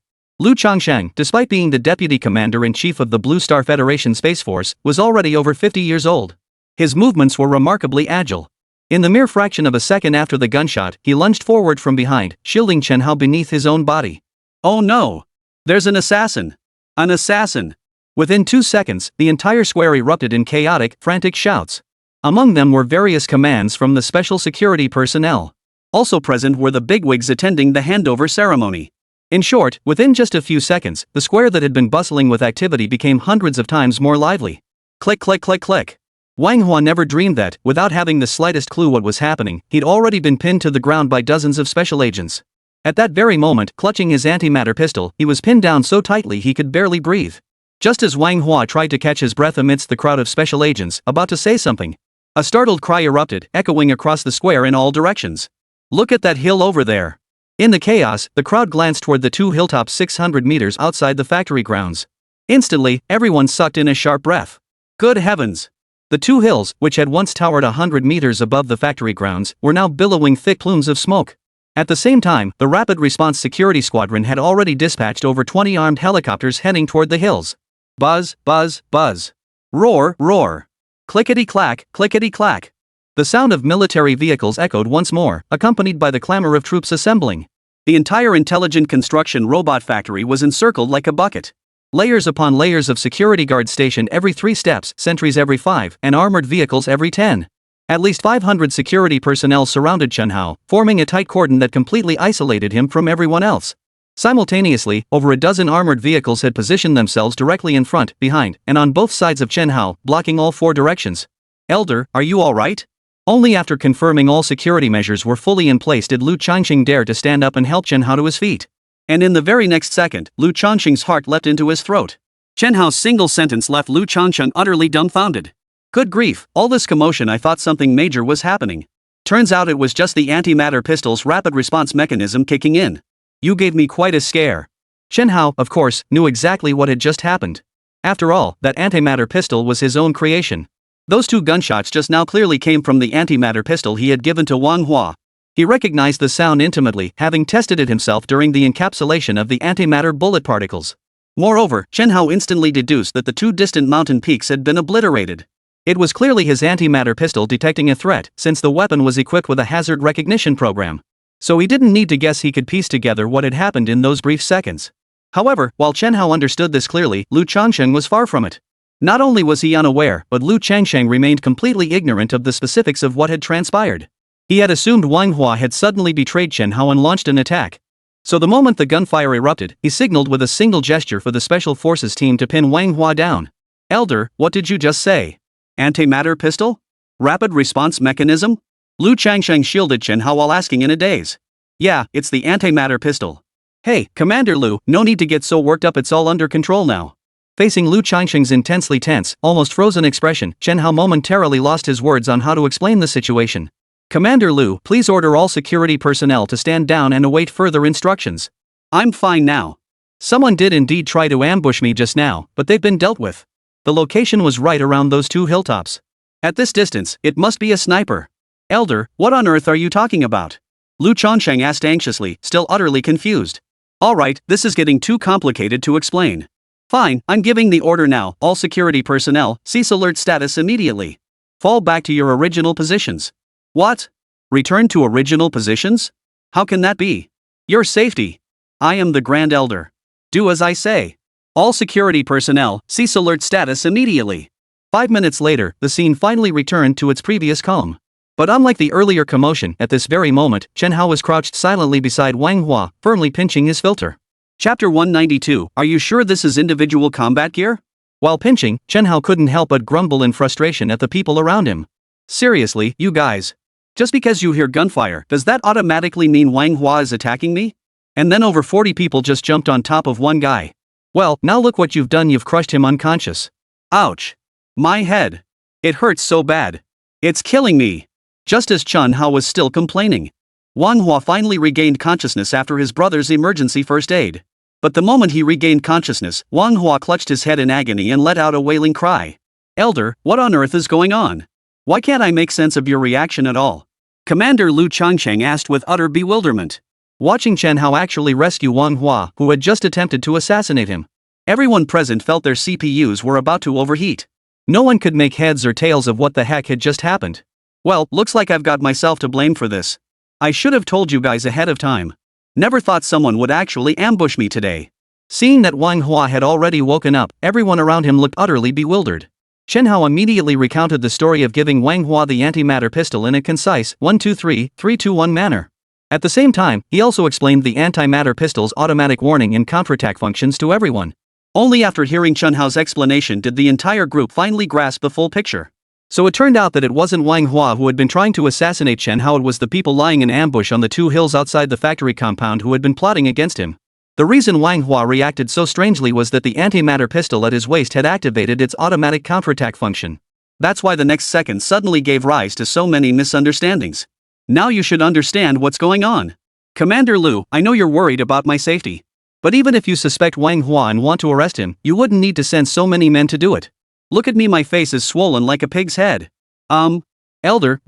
A: Lu Changsheng, despite being the deputy commander-in-chief of the Blue Star Federation Space Force, was already over 50 years old. His movements were remarkably agile. In the mere fraction of a second after the gunshot, he lunged forward from behind, shielding Chen Hao beneath his own body. "Oh no! There's an assassin! An assassin!" Within 2 seconds, the entire square erupted in chaotic, frantic shouts. Among them were various commands from the special security personnel. Also present were the bigwigs attending the handover ceremony. In short, within just a few seconds, the square that had been bustling with activity became hundreds of times more lively. Click click click click. Wang Hua never dreamed that, without having the slightest clue what was happening, he'd already been pinned to the ground by dozens of special agents. At that very moment, clutching his antimatter pistol, he was pinned down so tightly he could barely breathe. Just as Wang Hua tried to catch his breath amidst the crowd of special agents, about to say something, a startled cry erupted, echoing across the square in all directions. "Look at that hill over there." In the chaos, the crowd glanced toward the 2 hilltops 600 meters outside the factory grounds. Instantly, everyone sucked in a sharp breath. Good heavens! The 2 hills, which had once towered 100 meters above the factory grounds, were now billowing thick plumes of smoke. At the same time, the Rapid Response Security Squadron had already dispatched over 20 armed helicopters heading toward the hills. Buzz, buzz, buzz. Roar, roar. Clickety-clack, clickety-clack. The sound of military vehicles echoed once more, accompanied by the clamor of troops assembling. The entire intelligent construction robot factory was encircled like a bucket. Layers upon layers of security guards stationed every 3 steps, sentries every 5, and armored vehicles every 10. At least 500 security personnel surrounded Chen Hao, forming a tight cordon that completely isolated him from everyone else. Simultaneously, over a dozen armored vehicles had positioned themselves directly in front, behind, and on both sides of Chen Hao, blocking all four directions. "Elder, are you alright?" Only after confirming all security measures were fully in place did Lu Changqing dare to stand up and help Chen Hao to his feet. And in the very next second, Lu Changqing's heart leapt into his throat. Chen Hao's single sentence left Lu Changqing utterly dumbfounded. Good grief, all this commotion, I thought something major was happening. Turns out it was just the antimatter pistol's rapid response mechanism kicking in. You gave me quite a scare. Chen Hao, of course, knew exactly what had just happened. After all, that antimatter pistol was his own creation. Those two gunshots just now clearly came from the antimatter pistol he had given to Wang Hua. He recognized the sound intimately, having tested it himself during the encapsulation of the antimatter bullet particles. Moreover, Chen Hao instantly deduced that the two distant mountain peaks had been obliterated. It was clearly his antimatter pistol detecting a threat, since the weapon was equipped with a hazard recognition program. So he didn't need to guess, he could piece together what had happened in those brief seconds. However, while Chen Hao understood this clearly, Lu Changqing was far from it. Not only was he unaware, but Lu Changqing remained completely ignorant of the specifics of what had transpired. He had assumed Wang Hua had suddenly betrayed Chen Hao and launched an attack. So the moment the gunfire erupted, he signaled with a single gesture for the Special Forces team to pin Wang Hua down. "Elder, what did you just say? Antimatter pistol? Rapid response mechanism?" Lu Changqing shielded Chen Hao while asking in a daze. "Yeah, it's the antimatter pistol." "Hey, Commander Lu, no need to get so worked up, it's all under control now." Facing Lu Changqing's intensely tense, almost frozen expression, Chen Hao momentarily lost his words on how to explain the situation. "Commander Lu, please order all security personnel to stand down and await further instructions." "I'm fine now. Someone did indeed try to ambush me just now, but they've been dealt with. The location was right around those two hilltops. At this distance, it must be a sniper." "Elder, what on earth are you talking about?" Lu Changqing asked anxiously, still utterly confused. "Alright, this is getting too complicated to explain. Fine, I'm giving the order now, all security personnel, cease alert status immediately. Fall back to your original positions." "What? Return to original positions? How can that be?" "Your safety. I am the Grand Elder. Do as I say. All security personnel, cease alert status immediately." 5 minutes later, the scene finally returned to its previous calm. But unlike the earlier commotion, at this very moment, Chen Hao was crouched silently beside Wang Hua, firmly pinching his filter. Chapter 192, Are you sure this is individual combat gear? While pinching, Chen Hao couldn't help but grumble in frustration at the people around him. Seriously, you guys. Just because you hear gunfire, does that automatically mean Wang Hua is attacking me? And then over 40 people just jumped on top of one guy. Well, now look what you've done, you've crushed him unconscious. Ouch. My head. It hurts so bad. It's killing me. Just as Chen Hao was still complaining, Wang Hua finally regained consciousness after his brother's emergency first aid. But the moment he regained consciousness, Wang Hua clutched his head in agony and let out a wailing cry. "Elder, what on earth is going on? Why can't I make sense of your reaction at all?" Commander Lu Changqing asked with utter bewilderment. Watching Chen Hao actually rescue Wang Hua, who had just attempted to assassinate him, everyone present felt their CPUs were about to overheat. No one could make heads or tails of what the heck had just happened. Well, looks like I've got myself to blame for this. I should have told you guys ahead of time. Never thought someone would actually ambush me today. Seeing that Wang Hua had already woken up, everyone around him looked utterly bewildered. Chen Hao immediately recounted the story of giving Wang Hua the antimatter pistol in a concise 1-2-3-3-2-1 manner. At the same time, he also explained the antimatter pistol's automatic warning and counterattack functions to everyone. Only after hearing Chen Hao's explanation did the entire group finally grasp the full picture. So it turned out that it wasn't Wang Hua who had been trying to assassinate Chen Hao, it was the people lying in ambush on the two hills outside the factory compound who had been plotting against him. The reason Wang Hua reacted so strangely was that the antimatter pistol at his waist had activated its automatic counterattack function. That's why the next second suddenly gave rise to so many misunderstandings. Now you should understand what's going on. Commander Lu, I know you're worried about my safety. But even if you suspect Wang Hua and want to arrest him, you wouldn't need to send so many men to do it. Look at me, my face is swollen like a pig's head. Elder,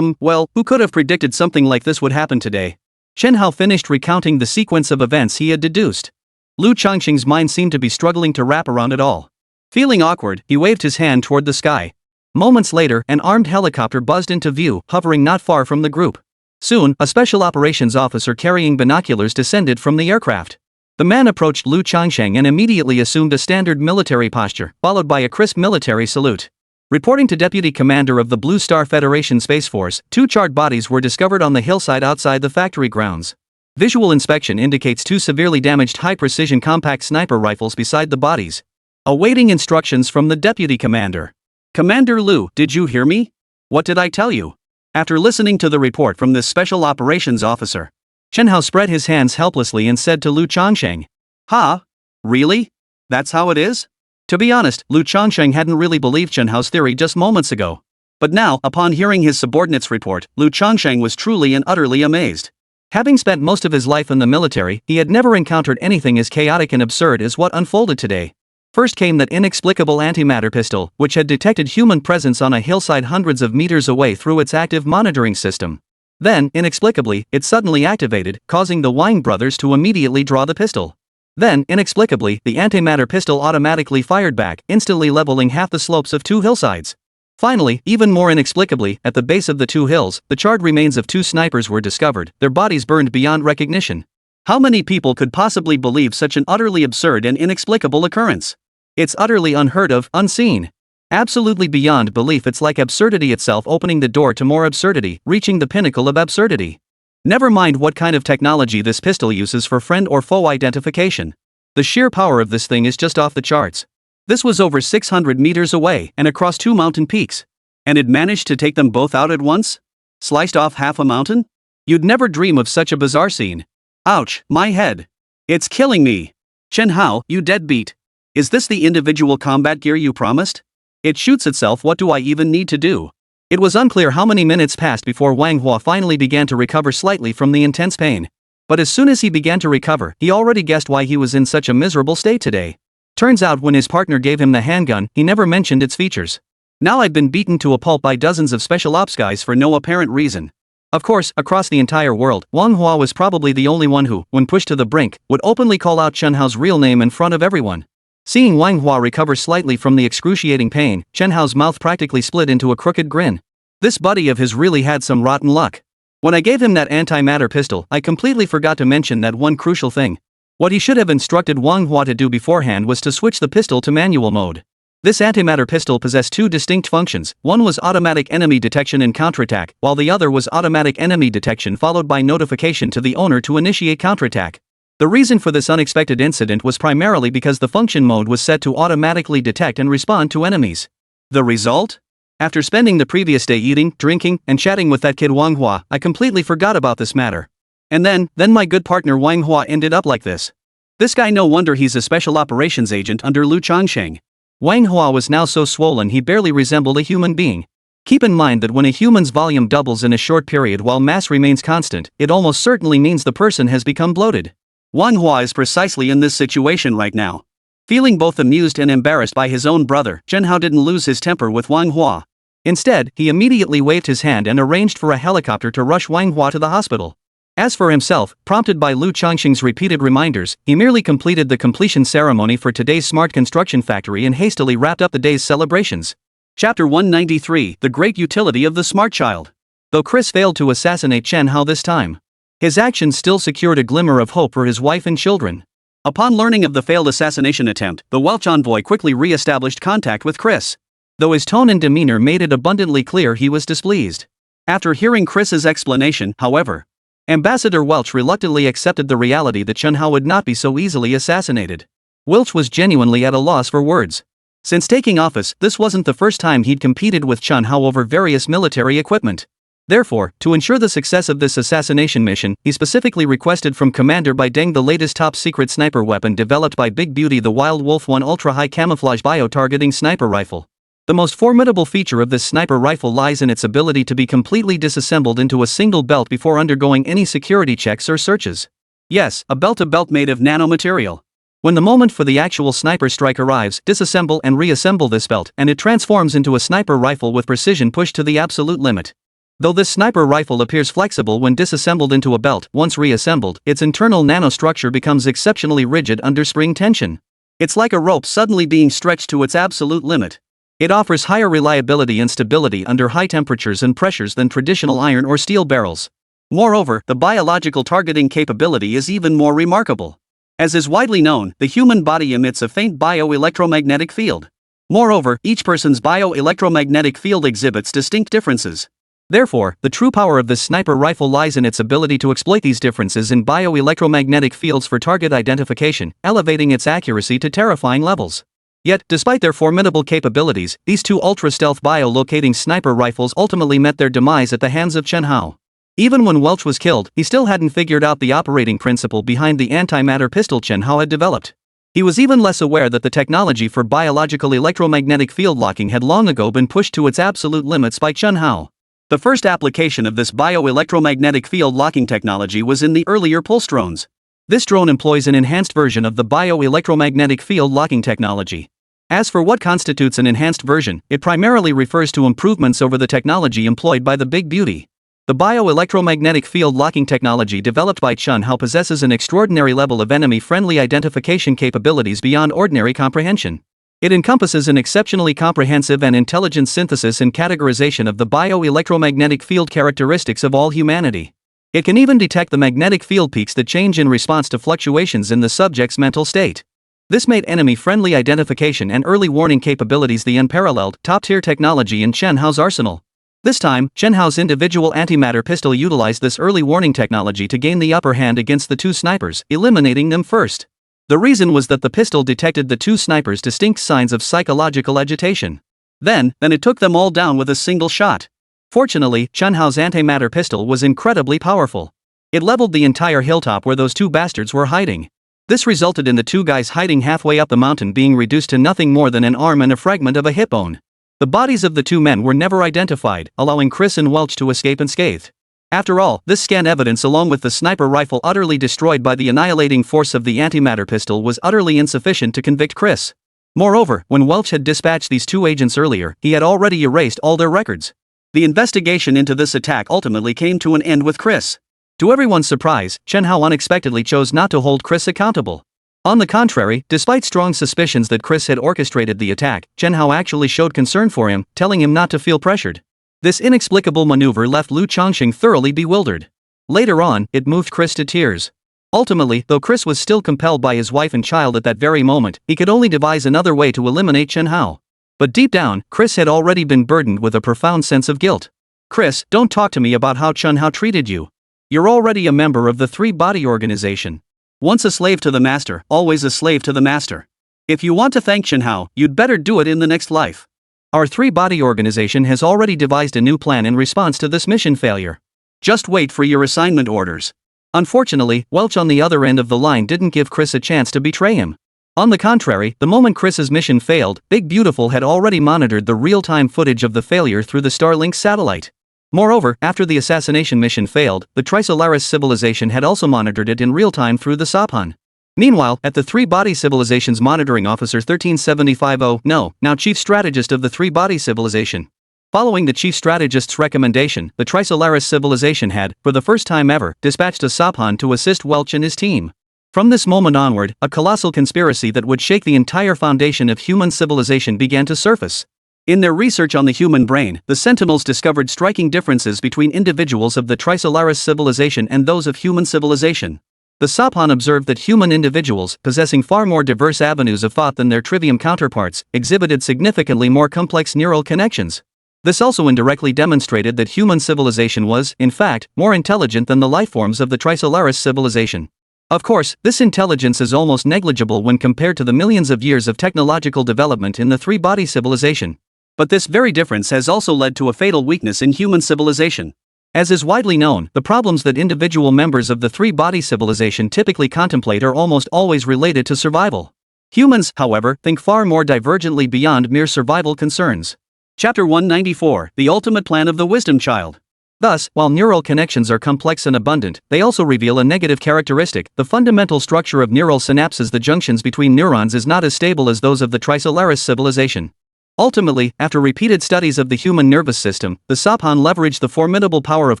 A: well, who could have predicted something like this would happen today? Chen Hao finished recounting the sequence of events he had deduced. Lu Changqing's mind seemed to be struggling to wrap around it all. Feeling awkward, he waved his hand toward the sky. Moments later, an armed helicopter buzzed into view, hovering not far from the group. Soon, a special operations officer carrying binoculars descended from the aircraft. The man approached Lu Changqing and immediately assumed a standard military posture, followed by a crisp military salute. Reporting to Deputy Commander of the Blue Star Federation Space Force, two charred bodies were discovered on the hillside outside the factory grounds. Visual inspection indicates two severely damaged high-precision compact sniper rifles beside the bodies. Awaiting instructions from the deputy commander.
B: Commander Liu, did you hear me? What did I tell you? After listening to the report from this special operations officer,
A: Chen Hao spread his hands helplessly and said to Lu Changsheng.
B: Huh? Really? That's how it is?
A: To be honest, Lu Changsheng hadn't really believed Chen Hao's theory just moments ago.
B: But now, upon hearing his subordinate's report, Lu Changsheng was truly and utterly amazed.
A: Having spent most of his life in the military, he had never encountered anything as chaotic and absurd as what unfolded today. First came that inexplicable antimatter pistol, which had detected human presence on a hillside hundreds of meters away through its active monitoring system. Then, inexplicably, it suddenly activated, causing the Wang brothers to immediately draw the pistol. Then, inexplicably, the antimatter pistol automatically fired back, instantly leveling half the slopes of two hillsides. Finally, even more inexplicably, at the base of the two hills, the charred remains of two snipers were discovered, their bodies burned beyond recognition.
B: How many people could possibly believe such an utterly absurd and inexplicable occurrence?
A: It's utterly unheard of, unseen. Absolutely beyond belief. It's like absurdity itself opening the door to more absurdity, reaching the pinnacle of absurdity. Never mind what kind of technology this pistol uses for friend or foe identification. The sheer power of this thing is just off the charts. This was over 600 meters away and across two mountain peaks.
B: And it managed to take them both out at once? Sliced off half a mountain?
A: You'd never dream of such a bizarre scene.
B: Ouch, my head. It's killing me. Chen Hao, you deadbeat. Is this the individual combat gear you promised?
A: It shoots itself. What do I even need to do? It was unclear how many minutes passed before Wang Hua finally began to recover slightly from the intense pain. But as soon as he began to recover, he already guessed why he was in such a miserable state today. Turns out when his partner gave him the handgun, he never mentioned its features. Now I'd been beaten to a pulp by dozens of special ops guys for no apparent reason. Of course, across the entire world, Wang Hua was probably the only one who, when pushed to the brink, would openly call out Chen Hao's real name in front of everyone. Seeing Wang Hua recover slightly from the excruciating pain, Chen Hao's mouth practically split into a crooked grin. This buddy of his really had some rotten luck. When I gave him that antimatter pistol, I completely forgot to mention that one crucial thing. What he should have instructed Wang Hua to do beforehand was to switch the pistol to manual mode. This antimatter pistol possessed two distinct functions. One was automatic enemy detection and counterattack, while the other was automatic enemy detection followed by notification to the owner to initiate counterattack. The reason for this unexpected incident was primarily because the function mode was set to automatically detect and respond to enemies. The result? After spending the previous day eating, drinking, and chatting with that kid Wang Hua, I completely forgot about this matter. And then my good partner Wang Hua ended up like this. This guy, no wonder he's a special operations agent under Lu Changsheng. Wang Hua was now so swollen he barely resembled a human being. Keep in mind that when a human's volume doubles in a short period while mass remains constant, it almost certainly means the person has become bloated.
B: Wang Hua is precisely in this situation right now. Feeling both amused and embarrassed by his own brother, Chen Hao didn't lose his temper with Wang Hua. Instead, he immediately waved his hand and arranged for a helicopter to rush Wang Hua to the hospital. As for himself, prompted by Lu Changsheng's repeated reminders, he merely completed the completion ceremony for today's smart construction factory and hastily wrapped up the day's celebrations. Chapter 193: The Great Utility of the Smart Child.
A: Though Chris failed to assassinate Chen Hao this time, his actions still secured a glimmer of hope for his wife and children.
B: Upon learning of the failed assassination attempt, the Welch envoy quickly re-established contact with Chris.
A: Though his tone and demeanor made it abundantly clear he was displeased.
B: After hearing Chris's explanation, however,
A: Ambassador Welch reluctantly accepted the reality that Chen Hao would not be so easily assassinated. Welch was genuinely at a loss for words. Since taking office, this wasn't the first time he'd competed with Chen Hao over various military equipment. Therefore, to ensure the success of this assassination mission, he specifically requested from Commander Bai Deng the latest top-secret sniper weapon developed by Big Beauty, the Wild Wolf 1 ultra-high camouflage bio-targeting sniper rifle. The most formidable feature of this sniper rifle lies in its ability to be completely disassembled into a single belt before undergoing any security checks or searches. Yes, a belt-to-belt made of nanomaterial. When the moment for the actual sniper strike arrives, disassemble and reassemble this belt, and it transforms into a sniper rifle with precision pushed to the absolute limit. Though this sniper rifle appears flexible when disassembled into a belt, once reassembled, its internal nanostructure becomes exceptionally rigid under spring tension. It's like a rope suddenly being stretched to its absolute limit. It offers higher reliability and stability under high temperatures and pressures than traditional iron or steel barrels. Moreover, the biological targeting capability is even more remarkable. As is widely known, the human body emits a faint bioelectromagnetic field. Moreover, each person's bioelectromagnetic field exhibits distinct differences. Therefore, the true power of this sniper rifle lies in its ability to exploit these differences in bioelectromagnetic fields for target identification, elevating its accuracy to terrifying levels. Yet, despite their formidable capabilities, these two ultra-stealth bio-locating sniper rifles ultimately met their demise at the hands of Chen Hao. Even when Welch was killed, he still hadn't figured out the operating principle behind the antimatter pistol Chen Hao had developed. He was even less aware that the technology for biological electromagnetic field locking had long ago been pushed to its absolute limits by Chen Hao. The first application of this bioelectromagnetic field locking technology was in the earlier pulse drones. This drone employs an enhanced version of the bioelectromagnetic field locking technology. As for what constitutes an enhanced version, it primarily refers to improvements over the technology employed by the Big Beauty. The bioelectromagnetic field locking technology developed by Chen Hao possesses an extraordinary level of enemy-friendly identification capabilities beyond ordinary comprehension. It encompasses an exceptionally comprehensive and intelligent synthesis and categorization of the bioelectromagnetic field characteristics of all humanity. It can even detect the magnetic field peaks that change in response to fluctuations in the subject's mental state. This made enemy-friendly identification and early warning capabilities the unparalleled, top-tier technology in Chen Hao's arsenal. This time, Chen Hao's individual antimatter pistol utilized this early warning technology to gain the upper hand against the two snipers, eliminating them first. The reason was that the pistol detected the two snipers' distinct signs of psychological agitation. Then it took them all down with a single shot. Fortunately, Chen Hao's antimatter pistol was incredibly powerful. It leveled the entire hilltop where those two bastards were hiding. This resulted in the two guys hiding halfway up the mountain being reduced to nothing more than an arm and a fragment of a hip bone. The bodies of the two men were never identified, allowing Chris and Welch to escape unscathed. After all, this scan evidence along with the sniper rifle utterly destroyed by the annihilating force of the antimatter pistol was utterly insufficient to convict Chris. Moreover, when Welch had dispatched these two agents earlier, he had already erased all their records. The investigation into this attack ultimately came to an end with Chris. To everyone's surprise, Chen Hao unexpectedly chose not to hold Chris accountable. On the contrary, despite strong suspicions that Chris had orchestrated the attack, Chen Hao actually showed concern for him, telling him not to feel pressured. This inexplicable maneuver left Lu Chongqing thoroughly bewildered. Later on, it moved Chris to tears. Ultimately, though Chris was still compelled by his wife and child at that very moment, he could only devise another way to eliminate Chen Hao. But deep down, Chris had already been burdened with a profound sense of guilt. "Chris, don't talk to me about how Chen Hao treated you. You're already a member of the Three-Body Organization. Once a slave to the master, always a slave to the master. If you want to thank Chen Hao, you'd better do it in the next life. Our Three-Body Organization has already devised a new plan in response to this mission failure. Just wait for your assignment orders." Unfortunately, Welch on the other end of the line didn't give Chris a chance to betray him. On the contrary, the moment Chris's mission failed, Big Beautiful had already monitored the real-time footage of the failure through the Starlink satellite. Moreover, after the assassination mission failed, the Trisolaris civilization had also monitored it in real time through the Saphan. Meanwhile, at the Three-Body Civilization's monitoring officer 13750, now chief strategist of the Three-Body Civilization. Following the chief strategist's recommendation, the Trisolaris civilization had, for the first time ever, dispatched a Saphan to assist Welch and his team. From this moment onward, a colossal conspiracy that would shake the entire foundation of human civilization began to surface. In their research on the human brain, the Sentinels discovered striking differences between individuals of the Trisolaris civilization and those of human civilization. The Saphan observed that human individuals, possessing far more diverse avenues of thought than their trivium counterparts, exhibited significantly more complex neural connections. This also indirectly demonstrated that human civilization was, in fact, more intelligent than the lifeforms of the Trisolaris civilization. Of course, this intelligence is almost negligible when compared to the millions of years of technological development in the Three-Body Civilization. But this very difference has also led to a fatal weakness in human civilization. As is widely known, the problems that individual members of the Three-Body Civilization typically contemplate are almost always related to survival. Humans, however, think far more divergently beyond mere survival concerns. Chapter 194, The Ultimate Plan of the Wisdom Child. Thus, while neural connections are complex and abundant, they also reveal a negative characteristic: the fundamental structure of neural synapses, the junctions between neurons, is not as stable as those of the Trisolaris civilization. Ultimately, after repeated studies of the human nervous system, the Saphan leveraged the formidable power of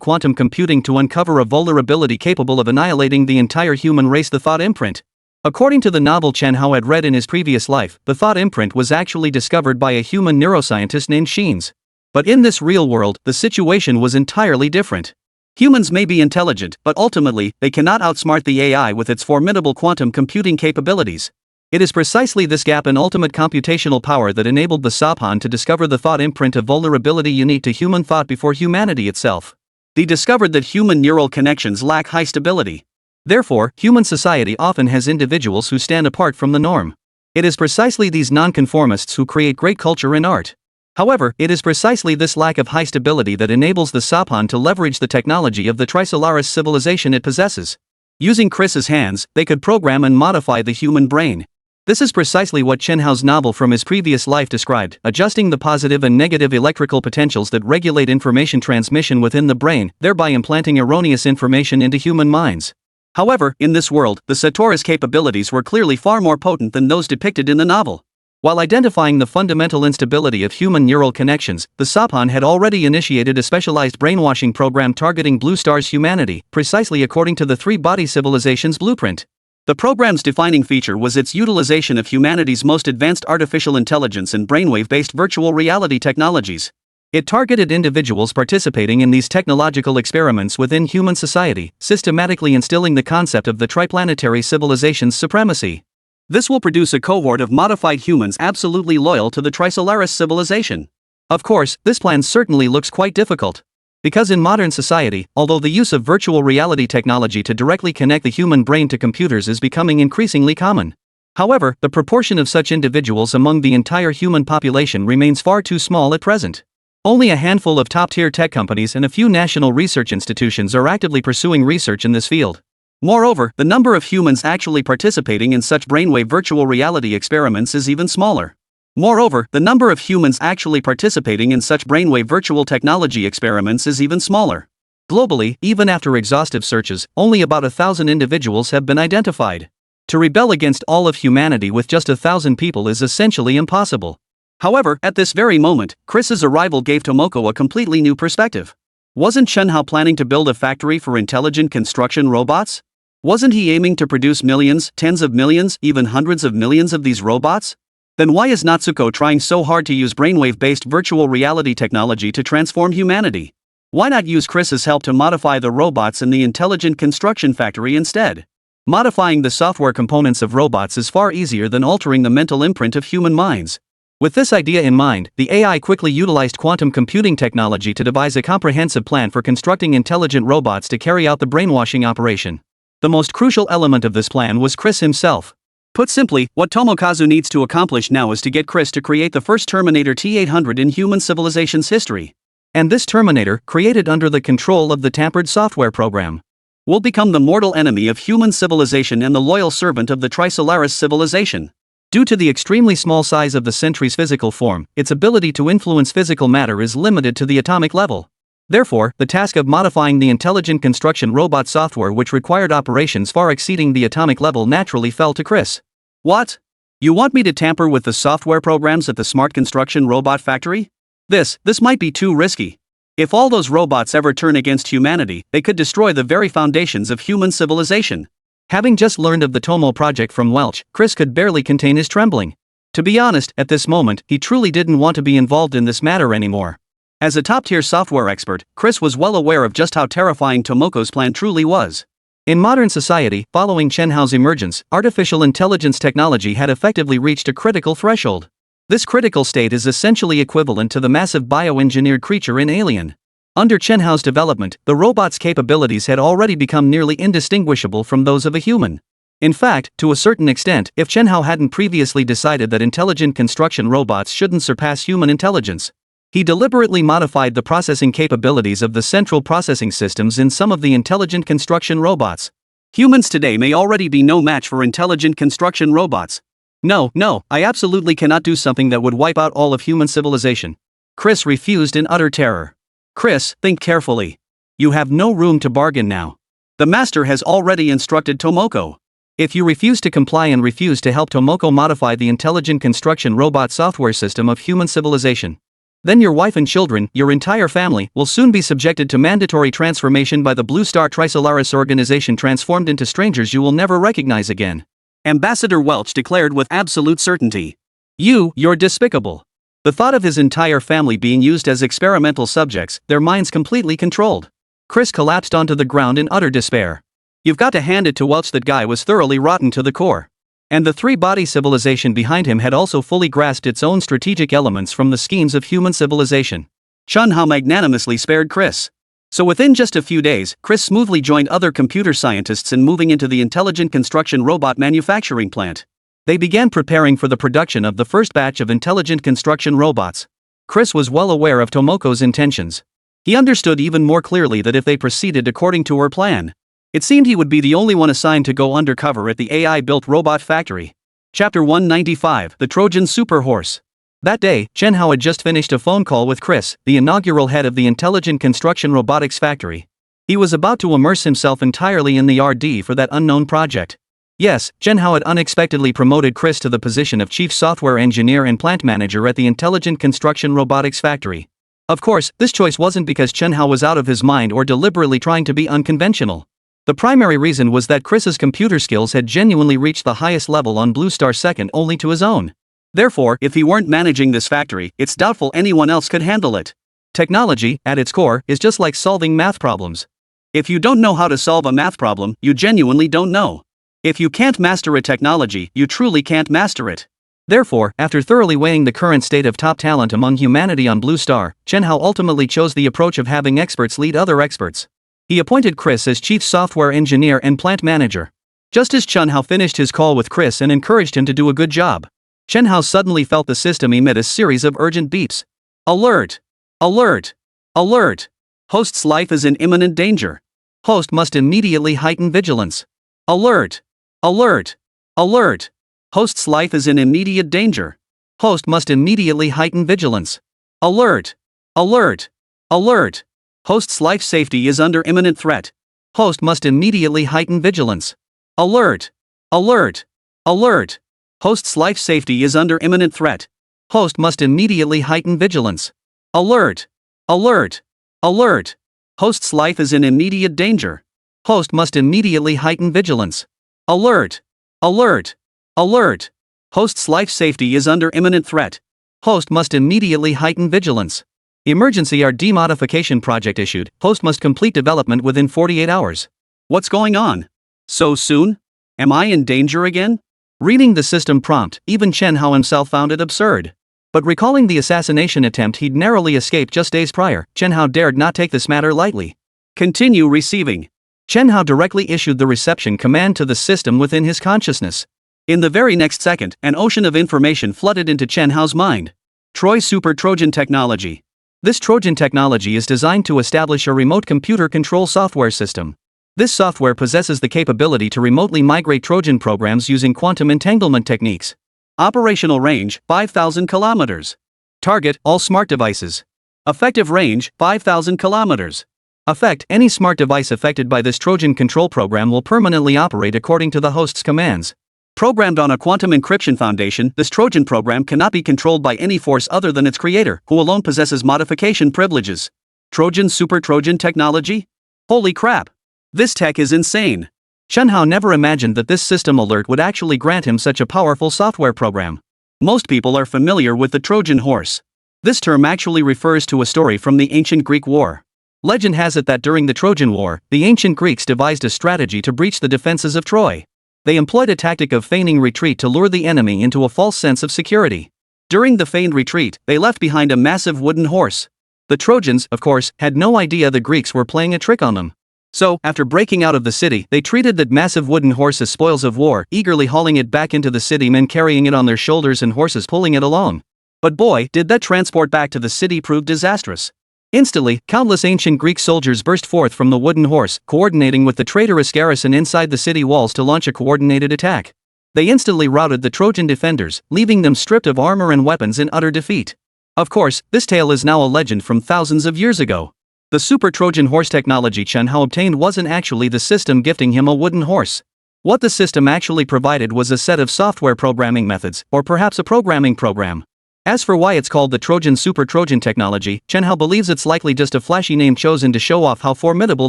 A: quantum computing to uncover a vulnerability capable of annihilating the entire human race: the thought imprint. According to the novel Chen Hao had read in his previous life, the thought imprint was actually discovered by a human neuroscientist named Sheens. But in this real world, the situation was entirely different. Humans may be intelligent, but ultimately, they cannot outsmart the AI with its formidable quantum computing capabilities. It is precisely this gap in ultimate computational power that enabled the Saphan to discover the thought imprint of vulnerability unique to human thought before humanity itself. They discovered that human neural connections lack high stability. Therefore, human society often has individuals who stand apart from the norm. It is precisely these nonconformists who create great culture and art. However, it is precisely this lack of high stability that enables the Saphan to leverage the technology of the Trisolaris civilization it possesses. Using Chris's hands, they could program and modify the human brain. This is precisely what Chen Hao's novel from his previous life described, adjusting the positive and negative electrical potentials that regulate information transmission within the brain, thereby implanting erroneous information into human minds. However, in this world, the Satori's capabilities were clearly far more potent than those depicted in the novel. While identifying the fundamental instability of human neural connections, the Saphan had already initiated a specialized brainwashing program targeting Blue Star's humanity, precisely according to the three-body civilization's blueprint. The program's defining feature was its utilization of humanity's most advanced artificial intelligence and brainwave-based virtual reality technologies. It targeted individuals participating in these technological experiments within human society, systematically instilling the concept of the triplanetary civilization's supremacy. This will produce a cohort of modified humans absolutely loyal to the Trisolaris civilization. Of course, this plan certainly looks quite difficult. Because in modern society, although the use of virtual reality technology to directly connect the human brain to computers is becoming increasingly common. However, the proportion of such individuals among the entire human population remains far too small at present. Only a handful of top-tier tech companies and a few national research institutions are actively pursuing research in this field. Moreover, the number of humans actually participating in such brainwave virtual reality experiments is even smaller. Moreover, the number of humans actually participating in such brainwave virtual technology experiments is even smaller. Globally, even after exhaustive searches, only about 1,000 individuals have been identified. To rebel against all of humanity with just 1,000 people is essentially impossible. However, at this very moment, Chris's arrival gave Tomoko a completely new perspective. Wasn't Chen Hao planning to build a factory for intelligent construction robots? Wasn't he aiming to produce millions, tens of millions, even hundreds of millions of these robots? Then why is Natsuko trying so hard to use brainwave-based virtual reality technology to transform humanity? Why not use Chris's help to modify the robots in the intelligent construction factory instead? Modifying the software components of robots is far easier than altering the mental imprint of human minds. With this idea in mind, the AI quickly utilized quantum computing technology to devise a comprehensive plan for constructing intelligent robots to carry out the brainwashing operation. The most crucial element of this plan was Chris himself. Put simply, what Tomokazu needs to accomplish now is to get Chris to create the first Terminator T-800 in human civilization's history. And this Terminator, created under the control of the tampered software program, will become the mortal enemy of human civilization and the loyal servant of the Trisolaris civilization. Due to the extremely small size of the Sentry's physical form, its ability to influence physical matter is limited to the atomic level. Therefore, the task of modifying the intelligent construction robot software which required operations far exceeding the atomic level naturally fell to Chris. What? You want me to tamper with the software programs at the smart construction robot factory? This might be too risky. If all those robots ever turn against humanity, they could destroy the very foundations of human civilization. Having just learned of the Tomo project from Welch, Chris could barely contain his trembling. To be honest, at this moment, he truly didn't want to be involved in this matter anymore. As a top-tier software expert, Chris was well aware of just how terrifying Tomoko's plan truly was. In modern society, following Chen Hao's emergence, artificial intelligence technology had effectively reached a critical threshold. This critical state is essentially equivalent to the massive bioengineered creature in Alien. Under Chen Hao's development, the robot's capabilities had already become nearly indistinguishable from those of a human. In fact, to a certain extent, if Chen Hao hadn't previously decided that intelligent construction robots shouldn't surpass human intelligence, he deliberately modified the processing capabilities of the central processing systems in some of the intelligent construction robots. Humans today may already be no match for intelligent construction robots. No, I absolutely cannot do something that would wipe out all of human civilization. Chris refused in utter terror. Chris, think carefully. You have no room to bargain now. The master has already instructed Tomoko. If you refuse to comply and refuse to help Tomoko modify the intelligent construction robot software system of human civilization, then your wife and children, your entire family, will soon be subjected to mandatory transformation by the Blue Star Trisolaris organization, transformed into strangers you will never recognize again. Ambassador Welch declared with absolute certainty. You're despicable. The thought of his entire family being used as experimental subjects, their minds completely controlled. Chris collapsed onto the ground in utter despair. You've got to hand it to Welch, that guy was thoroughly rotten to the core. And the three-body civilization behind him had also fully grasped its own strategic elements from the schemes of human civilization.
B: Chen Hao magnanimously spared Chris. So within just a few days, Chris smoothly joined other computer scientists in moving into the intelligent construction robot manufacturing plant. They began preparing for the production of the first batch of intelligent construction robots. Chris was well aware of Tomoko's intentions. He understood even more clearly that if they proceeded according to her plan, it seemed he would be the only one assigned to go undercover at the AI-built robot factory. Chapter 195, The Trojan Super Horse. That day, Chen Hao had just finished a phone call with Chris, the inaugural head of the Intelligent Construction Robotics Factory. He was about to immerse himself entirely in the R&D for that unknown project. Yes, Chen Hao had unexpectedly promoted Chris to the position of Chief Software Engineer and Plant Manager at the Intelligent Construction Robotics Factory. Of course, this choice wasn't because Chen Hao was out of his mind or deliberately trying to be unconventional. The primary reason was that Chris's computer skills had genuinely reached the highest level on Blue Star, second only to his own. Therefore, if he weren't managing this factory, it's doubtful anyone else could handle it. Technology, at its core, is just like solving math problems. If you don't know how to solve a math problem, you genuinely don't know. If you can't master a technology, you truly can't master it. Therefore, after thoroughly weighing the current state of top talent among humanity on Blue Star, Chen Hao ultimately chose the approach of having experts lead other experts. He appointed Chris as Chief Software Engineer and Plant Manager. Just as Chen Hao finished his call with Chris and encouraged him to do a good job, Chen Hao suddenly felt the system emit a series of urgent beeps. Alert! Alert! Alert! Host's life is in imminent danger. Host must immediately heighten vigilance. Alert! Alert! Alert! Host's life is in immediate danger. Host must immediately heighten vigilance. Alert! Alert! Alert! Host's life safety is under imminent threat. Host must immediately heighten vigilance. Alert! Alert! Alert! Host's life safety is under imminent threat. Host must immediately heighten vigilance. Alert! Alert! Alert! Host's life is in immediate danger. Host must immediately heighten vigilance. Alert! Alert! Alert! Host's life safety is under imminent threat. Host must immediately heighten vigilance. Emergency RD modification project issued. Host must complete development within 48 hours. What's going on? So soon? Am I in danger again? Reading the system prompt, even Chen Hao himself found it absurd. But recalling the assassination attempt he'd narrowly escaped just days prior, Chen Hao dared not take this matter lightly. Continue receiving. Chen Hao directly issued the reception command to the system within his consciousness. In the very next second, an ocean of information flooded into Chen Hao's mind. Troy Super Trojan Technology. This Trojan technology is designed to establish a remote computer control software system. This software possesses the capability to remotely migrate Trojan programs using quantum entanglement techniques. Operational range, 5,000 kilometers. Target, all smart devices. Effective range, 5,000 kilometers. Effect, any smart device affected by this Trojan control program will permanently operate according to the host's commands. Programmed on a quantum encryption foundation, this Trojan program cannot be controlled by any force other than its creator, who alone possesses modification privileges. Trojan Super Trojan technology? Holy crap! This tech is insane. Chen Hao never imagined that this system alert would actually grant him such a powerful software program. Most people are familiar with the Trojan horse. This term actually refers to a story from the ancient Greek war. Legend has it that during the Trojan War, the ancient Greeks devised a strategy to breach the defenses of Troy. They employed a tactic of feigning retreat to lure the enemy into a false sense of security. During the feigned retreat, they left behind a massive wooden horse. The Trojans, of course, had no idea the Greeks were playing a trick on them. So, after breaking out of the city, they treated that massive wooden horse as spoils of war, eagerly hauling it back into the city, men carrying it on their shoulders and horses pulling it along. But boy, did that transport back to the city prove disastrous. Instantly, countless ancient Greek soldiers burst forth from the wooden horse, coordinating with the traitorous garrison inside the city walls to launch a coordinated attack. They instantly routed the Trojan defenders, leaving them stripped of armor and weapons in utter defeat. Of course, this tale is now a legend from thousands of years ago. The Super Trojan horse technology Chen Hao obtained wasn't actually the system gifting him a wooden horse. What the system actually provided was a set of software programming methods, or perhaps a programming program. As for why it's called the Trojan Super Trojan technology, Chen Hao believes it's likely just a flashy name chosen to show off how formidable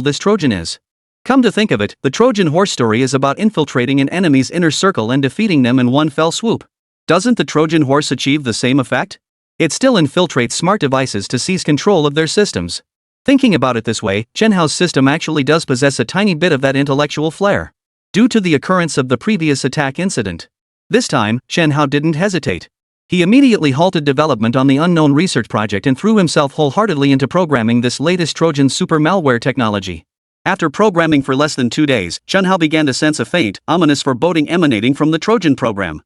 B: this Trojan is. Come to think of it, the Trojan horse story is about infiltrating an enemy's inner circle and defeating them in one fell swoop. Doesn't the Trojan horse achieve the same effect? It still infiltrates smart devices to seize control of their systems. Thinking about it this way, Chen Hao's system actually does possess a tiny bit of that intellectual flair. Due to the occurrence of the previous attack incident.
A: This time, Chen Hao didn't hesitate. He immediately halted development on the unknown research project and threw himself wholeheartedly into programming this latest Trojan super malware technology. After programming for less than 2 days, Chen Hao began to sense a faint, ominous foreboding emanating from the Trojan program.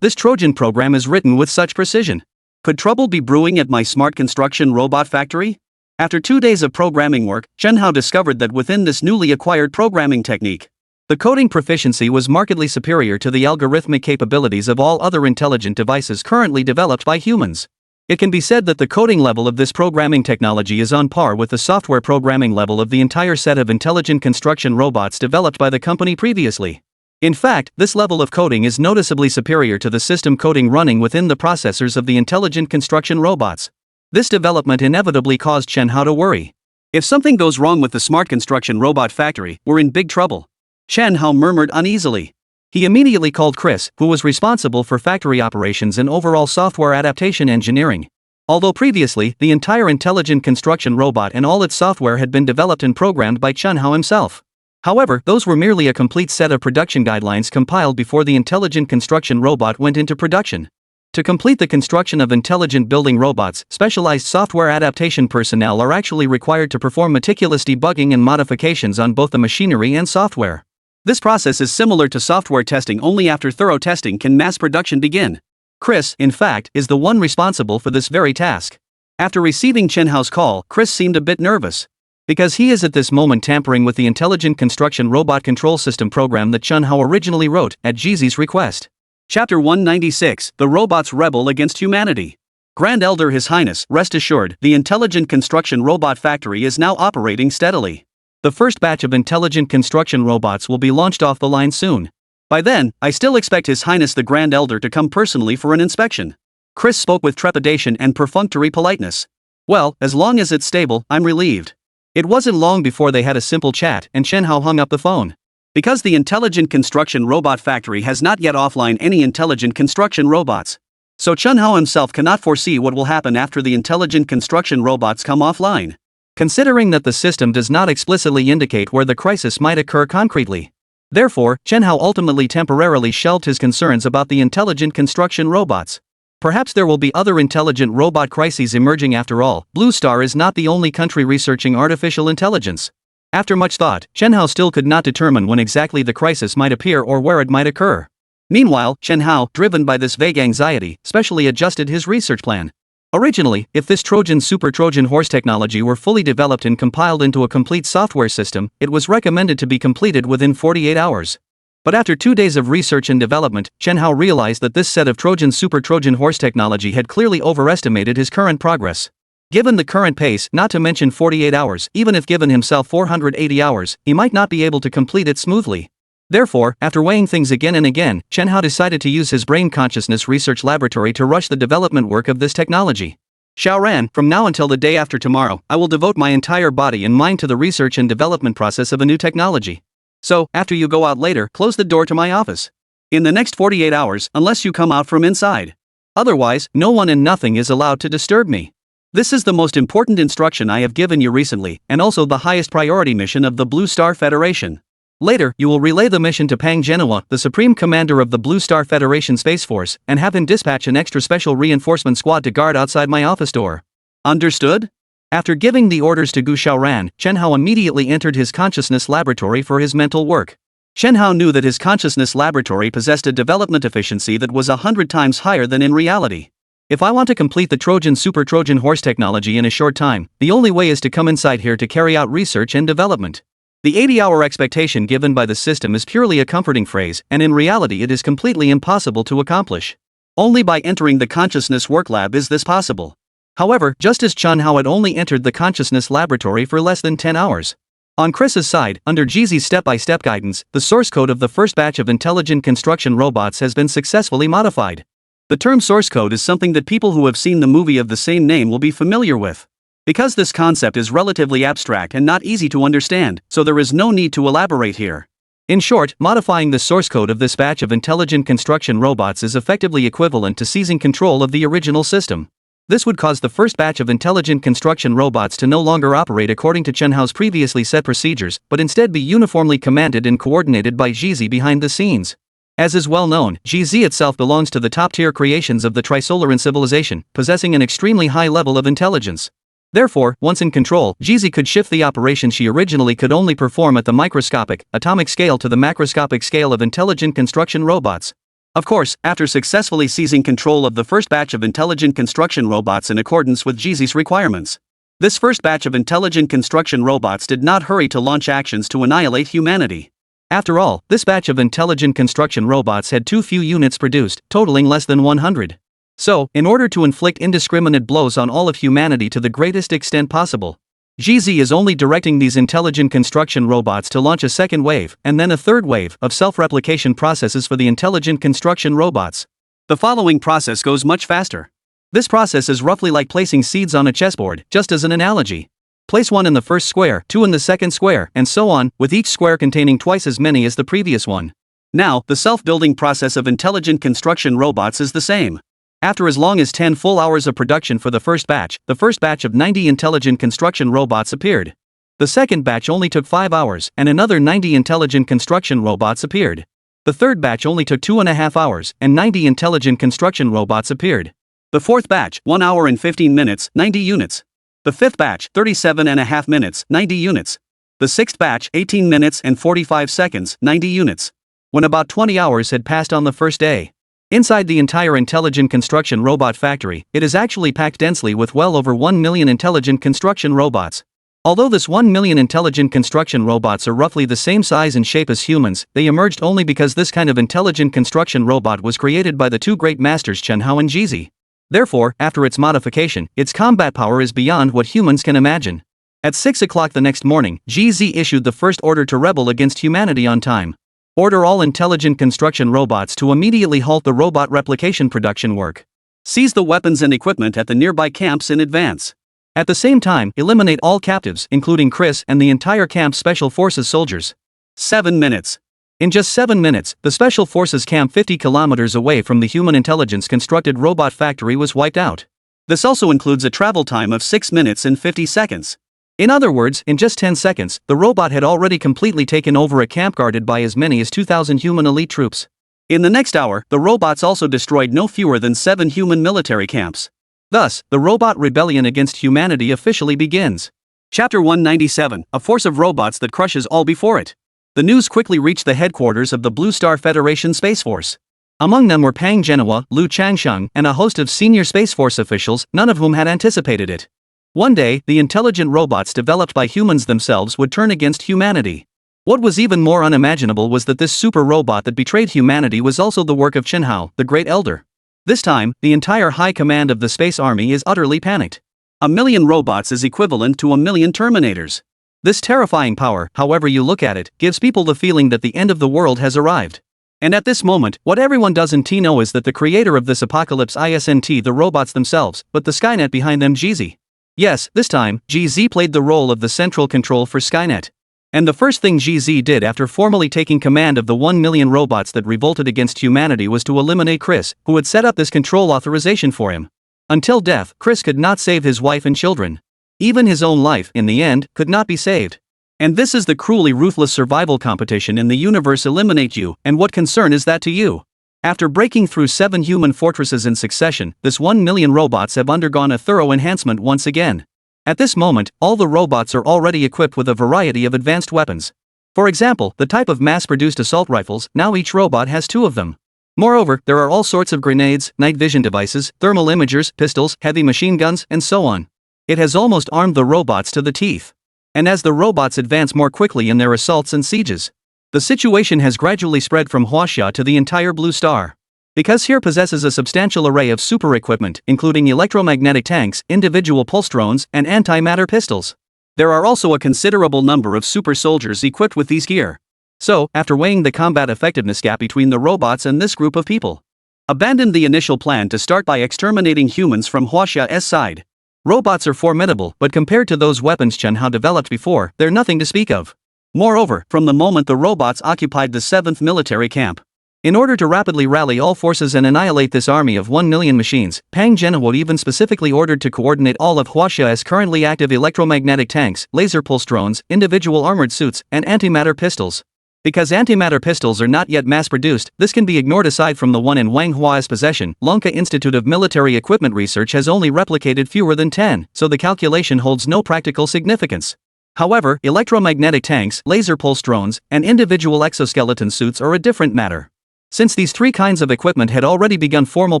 A: This Trojan program is written with such precision. Could trouble be brewing at my smart construction robot factory? After 2 days of programming work, Chen Hao discovered that within this newly acquired programming technique, the coding proficiency was markedly superior to the algorithmic capabilities of all other intelligent devices currently developed by humans. It can be said that the coding level of this programming technology is on par with the software programming level of the entire set of intelligent construction robots developed by the company previously. In fact, this level of coding is noticeably superior to the system coding running within the processors of the intelligent construction robots. This development inevitably caused Chen Hao to worry. If something goes wrong with the smart construction robot factory, we're in big trouble. Chen Hao murmured uneasily. He immediately called Chris, who was responsible for factory operations and overall software adaptation engineering. Although previously, the entire intelligent construction robot and all its software had been developed and programmed by Chen Hao himself. However, those were merely a complete set of production guidelines compiled before the intelligent construction robot went into production. To complete the construction of intelligent building robots, specialized software adaptation personnel are actually required to perform meticulous debugging and modifications on both the machinery and software. This process is similar to software testing, only after thorough testing can mass production begin. Chris, in fact, is the one responsible for this very task. After receiving Chen Hao's call, Chris seemed a bit nervous. Because he is at this moment tampering with the intelligent construction robot control system program that Chen Hao originally wrote, at Jizi's request. Chapter 196, The Robots Rebel Against Humanity. Grand Elder His Highness, rest assured, the intelligent construction robot factory is now operating steadily. The first batch of intelligent construction robots will be launched off the line soon. By then, I still expect His Highness the Grand Elder to come personally for an inspection. Chris spoke with trepidation and perfunctory politeness. Well, as long as it's stable, I'm relieved. It wasn't long before they had a simple chat and Chen Hao hung up the phone. Because the intelligent construction robot factory has not yet offline any intelligent construction robots. So Chen Hao himself cannot foresee what will happen after the intelligent construction robots come offline. Considering that the system does not explicitly indicate where the crisis might occur concretely. Therefore, Chen Hao ultimately temporarily shelved his concerns about the intelligent construction robots. Perhaps there will be other intelligent robot crises emerging after all. Blue Star is not the only country researching artificial intelligence. After much thought, Chen Hao still could not determine when exactly the crisis might appear or where it might occur. Meanwhile, Chen Hao, driven by this vague anxiety, specially adjusted his research plan. Originally, if this Super Trojan horse technology were fully developed and compiled into a complete software system, it was recommended to be completed within 48 hours. But after 2 days of research and development, Chen Hao realized that this set of Super Trojan horse technology had clearly overestimated his current progress. Given the current pace, not to mention 48 hours, even if given himself 480 hours, he might not be able to complete it smoothly. Therefore, after weighing things again and again, Chen Hao decided to use his brain consciousness research laboratory to rush the development work of this technology. Xiaoran, from now until the day after tomorrow, I will devote my entire body and mind to the research and development process of a new technology. So, after you go out later, close the door to my office. In the next 48 hours, unless you come out from inside. Otherwise, no one and nothing is allowed to disturb me. This is the most important instruction I have given you recently, and also the highest priority mission of the Blue Star Federation. Later, you will relay the mission to Pang Genoa, the Supreme Commander of the Blue Star Federation Space Force, and have him dispatch an extra special reinforcement squad to guard outside my office door. Understood? After giving the orders to Gu Xiaoran, Chen Hao immediately entered his consciousness laboratory for his mental work. Chen Hao knew that his consciousness laboratory possessed a development efficiency that was 100 times higher than in reality. If I want to complete the Super Trojan horse technology in a short time, the only way is to come inside here to carry out research and development. The 80-hour expectation given by the system is purely a comforting phrase, and in reality it is completely impossible to accomplish. Only by entering the consciousness work lab is this possible. However, just as Chen Hao had only entered the consciousness laboratory for less than 10 hours. On Chris's side, under Jizi's step-by-step guidance, the source code of the first batch of intelligent construction robots has been successfully modified. The term source code is something that people who have seen the movie of the same name will be familiar with. Because this concept is relatively abstract and not easy to understand, so there is no need to elaborate here. In short, modifying the source code of this batch of intelligent construction robots is effectively equivalent to seizing control of the original system. This would cause the first batch of intelligent construction robots to no longer operate according to Chen Hao's previously set procedures, but instead be uniformly commanded and coordinated by Jizi behind the scenes. As is well known, GZ itself belongs to the top-tier creations of the Trisolaran civilization, possessing an extremely high level of intelligence. Therefore, once in control, GZ could shift the operation she originally could only perform at the microscopic, atomic scale to the macroscopic scale of intelligent construction robots. Of course, after successfully seizing control of the first batch of intelligent construction robots in accordance with GZ's requirements. This first batch of intelligent construction robots did not hurry to launch actions to annihilate humanity. After all, this batch of intelligent construction robots had too few units produced, totaling less than 100. So, in order to inflict indiscriminate blows on all of humanity to the greatest extent possible, GZ is only directing these intelligent construction robots to launch a second wave, and then a third wave, of self-replication processes for the intelligent construction robots. The following process goes much faster. This process is roughly like placing seeds on a chessboard, just as an analogy. Place one in the first square, two in the second square, and so on, with each square containing twice as many as the previous one. Now, the self-building process of intelligent construction robots is the same. After as long as 10 full hours of production for the first batch of 90 intelligent construction robots appeared. The second batch only took 5 hours, and another 90 intelligent construction robots appeared. The third batch only took 2.5 hours, and 90 intelligent construction robots appeared. The fourth batch, 1 hour and 15 minutes, 90 units. The fifth batch, 37.5 minutes, 90 units. The sixth batch, 18 minutes and 45 seconds, 90 units. When about 20 hours had passed on the first day, inside the entire intelligent construction robot factory, it is actually packed densely with well over 1 million intelligent construction robots. Although this 1 million intelligent construction robots are roughly the same size and shape as humans, they emerged only because this kind of intelligent construction robot was created by the two great masters Chenhao and GZ. Therefore, after its modification, its combat power is beyond what humans can imagine. At 6 o'clock the next morning, GZ issued the first order to rebel against humanity on time. Order all intelligent construction robots to immediately halt the robot replication production work. Seize the weapons and equipment at the nearby camps in advance. At the same time, eliminate all captives, including Chris and the entire camp's Special Forces soldiers. 7 minutes. In just 7 minutes, the Special Forces camp 50 kilometers away from the human intelligence constructed robot factory was wiped out. This also includes a travel time of 6 minutes and 50 seconds. In other words, in just 10 seconds, the robot had already completely taken over a camp guarded by as many as 2,000 human elite troops. In the next hour, the robots also destroyed no fewer than 7 human military camps. Thus, the robot rebellion against humanity officially begins. Chapter 197, A Force of Robots That Crushes All Before It. The news quickly reached the headquarters of the Blue Star Federation Space Force. Among them were Pang Genhua, Liu Changsheng, and a host of senior Space Force officials, none of whom had anticipated it. One day, the intelligent robots developed by humans themselves would turn against humanity. What was even more unimaginable was that this super robot that betrayed humanity was also the work of Chenhao, the Great Elder. This time, the entire high command of the space army is utterly panicked. 1 million robots is equivalent to 1 million Terminators. This terrifying power, however you look at it, gives people the feeling that the end of the world has arrived. And at this moment, what everyone doesn't know is that the creator of this apocalypse isn't the robots themselves, but the Skynet behind them, GZ. Yes, this time, GZ played the role of the central control for Skynet. And the first thing GZ did after formally taking command of the 1 million robots that revolted against humanity was to eliminate Chris, who had set up this control authorization for him. Until death, Chris could not save his wife and children. Even his own life, in the end, could not be saved. And this is the cruelly ruthless survival competition in the universe. Eliminate you, and what concern is that to you? After breaking through 7 human fortresses in succession, this 1 million robots have undergone a thorough enhancement once again. At this moment, all the robots are already equipped with a variety of advanced weapons. For example, the type of mass-produced assault rifles, now each robot has 2 of them. Moreover, there are all sorts of grenades, night vision devices, thermal imagers, pistols, heavy machine guns, and so on. It has almost armed the robots to the teeth. And as the robots advance more quickly in their assaults and sieges, the situation has gradually spread from Huaxia to the entire Blue Star. Because here possesses a substantial array of super equipment, including electromagnetic tanks, individual pulse drones, and antimatter pistols. There are also a considerable number of super soldiers equipped with these gear. So, after weighing the combat effectiveness gap between the robots and this group of people, abandoned the initial plan to start by exterminating humans from Huaxia's side. Robots are formidable, but compared to those weapons Chenhao developed before, they're nothing to speak of. Moreover, from the moment the robots occupied the 7th military camp, in order to rapidly rally all forces and annihilate this army of 1 million machines, Pang Genhua even specifically ordered to coordinate all of Huaxia's currently active electromagnetic tanks, laser pulse drones, individual armored suits, and antimatter pistols. Because antimatter pistols are not yet mass-produced, this can be ignored. Aside from the one in Wang Hua's possession, Lanka Institute of Military Equipment Research has only replicated fewer than 10, so the calculation holds no practical significance. However, electromagnetic tanks, laser pulse drones, and individual exoskeleton suits are a different matter. Since these three kinds of equipment had already begun formal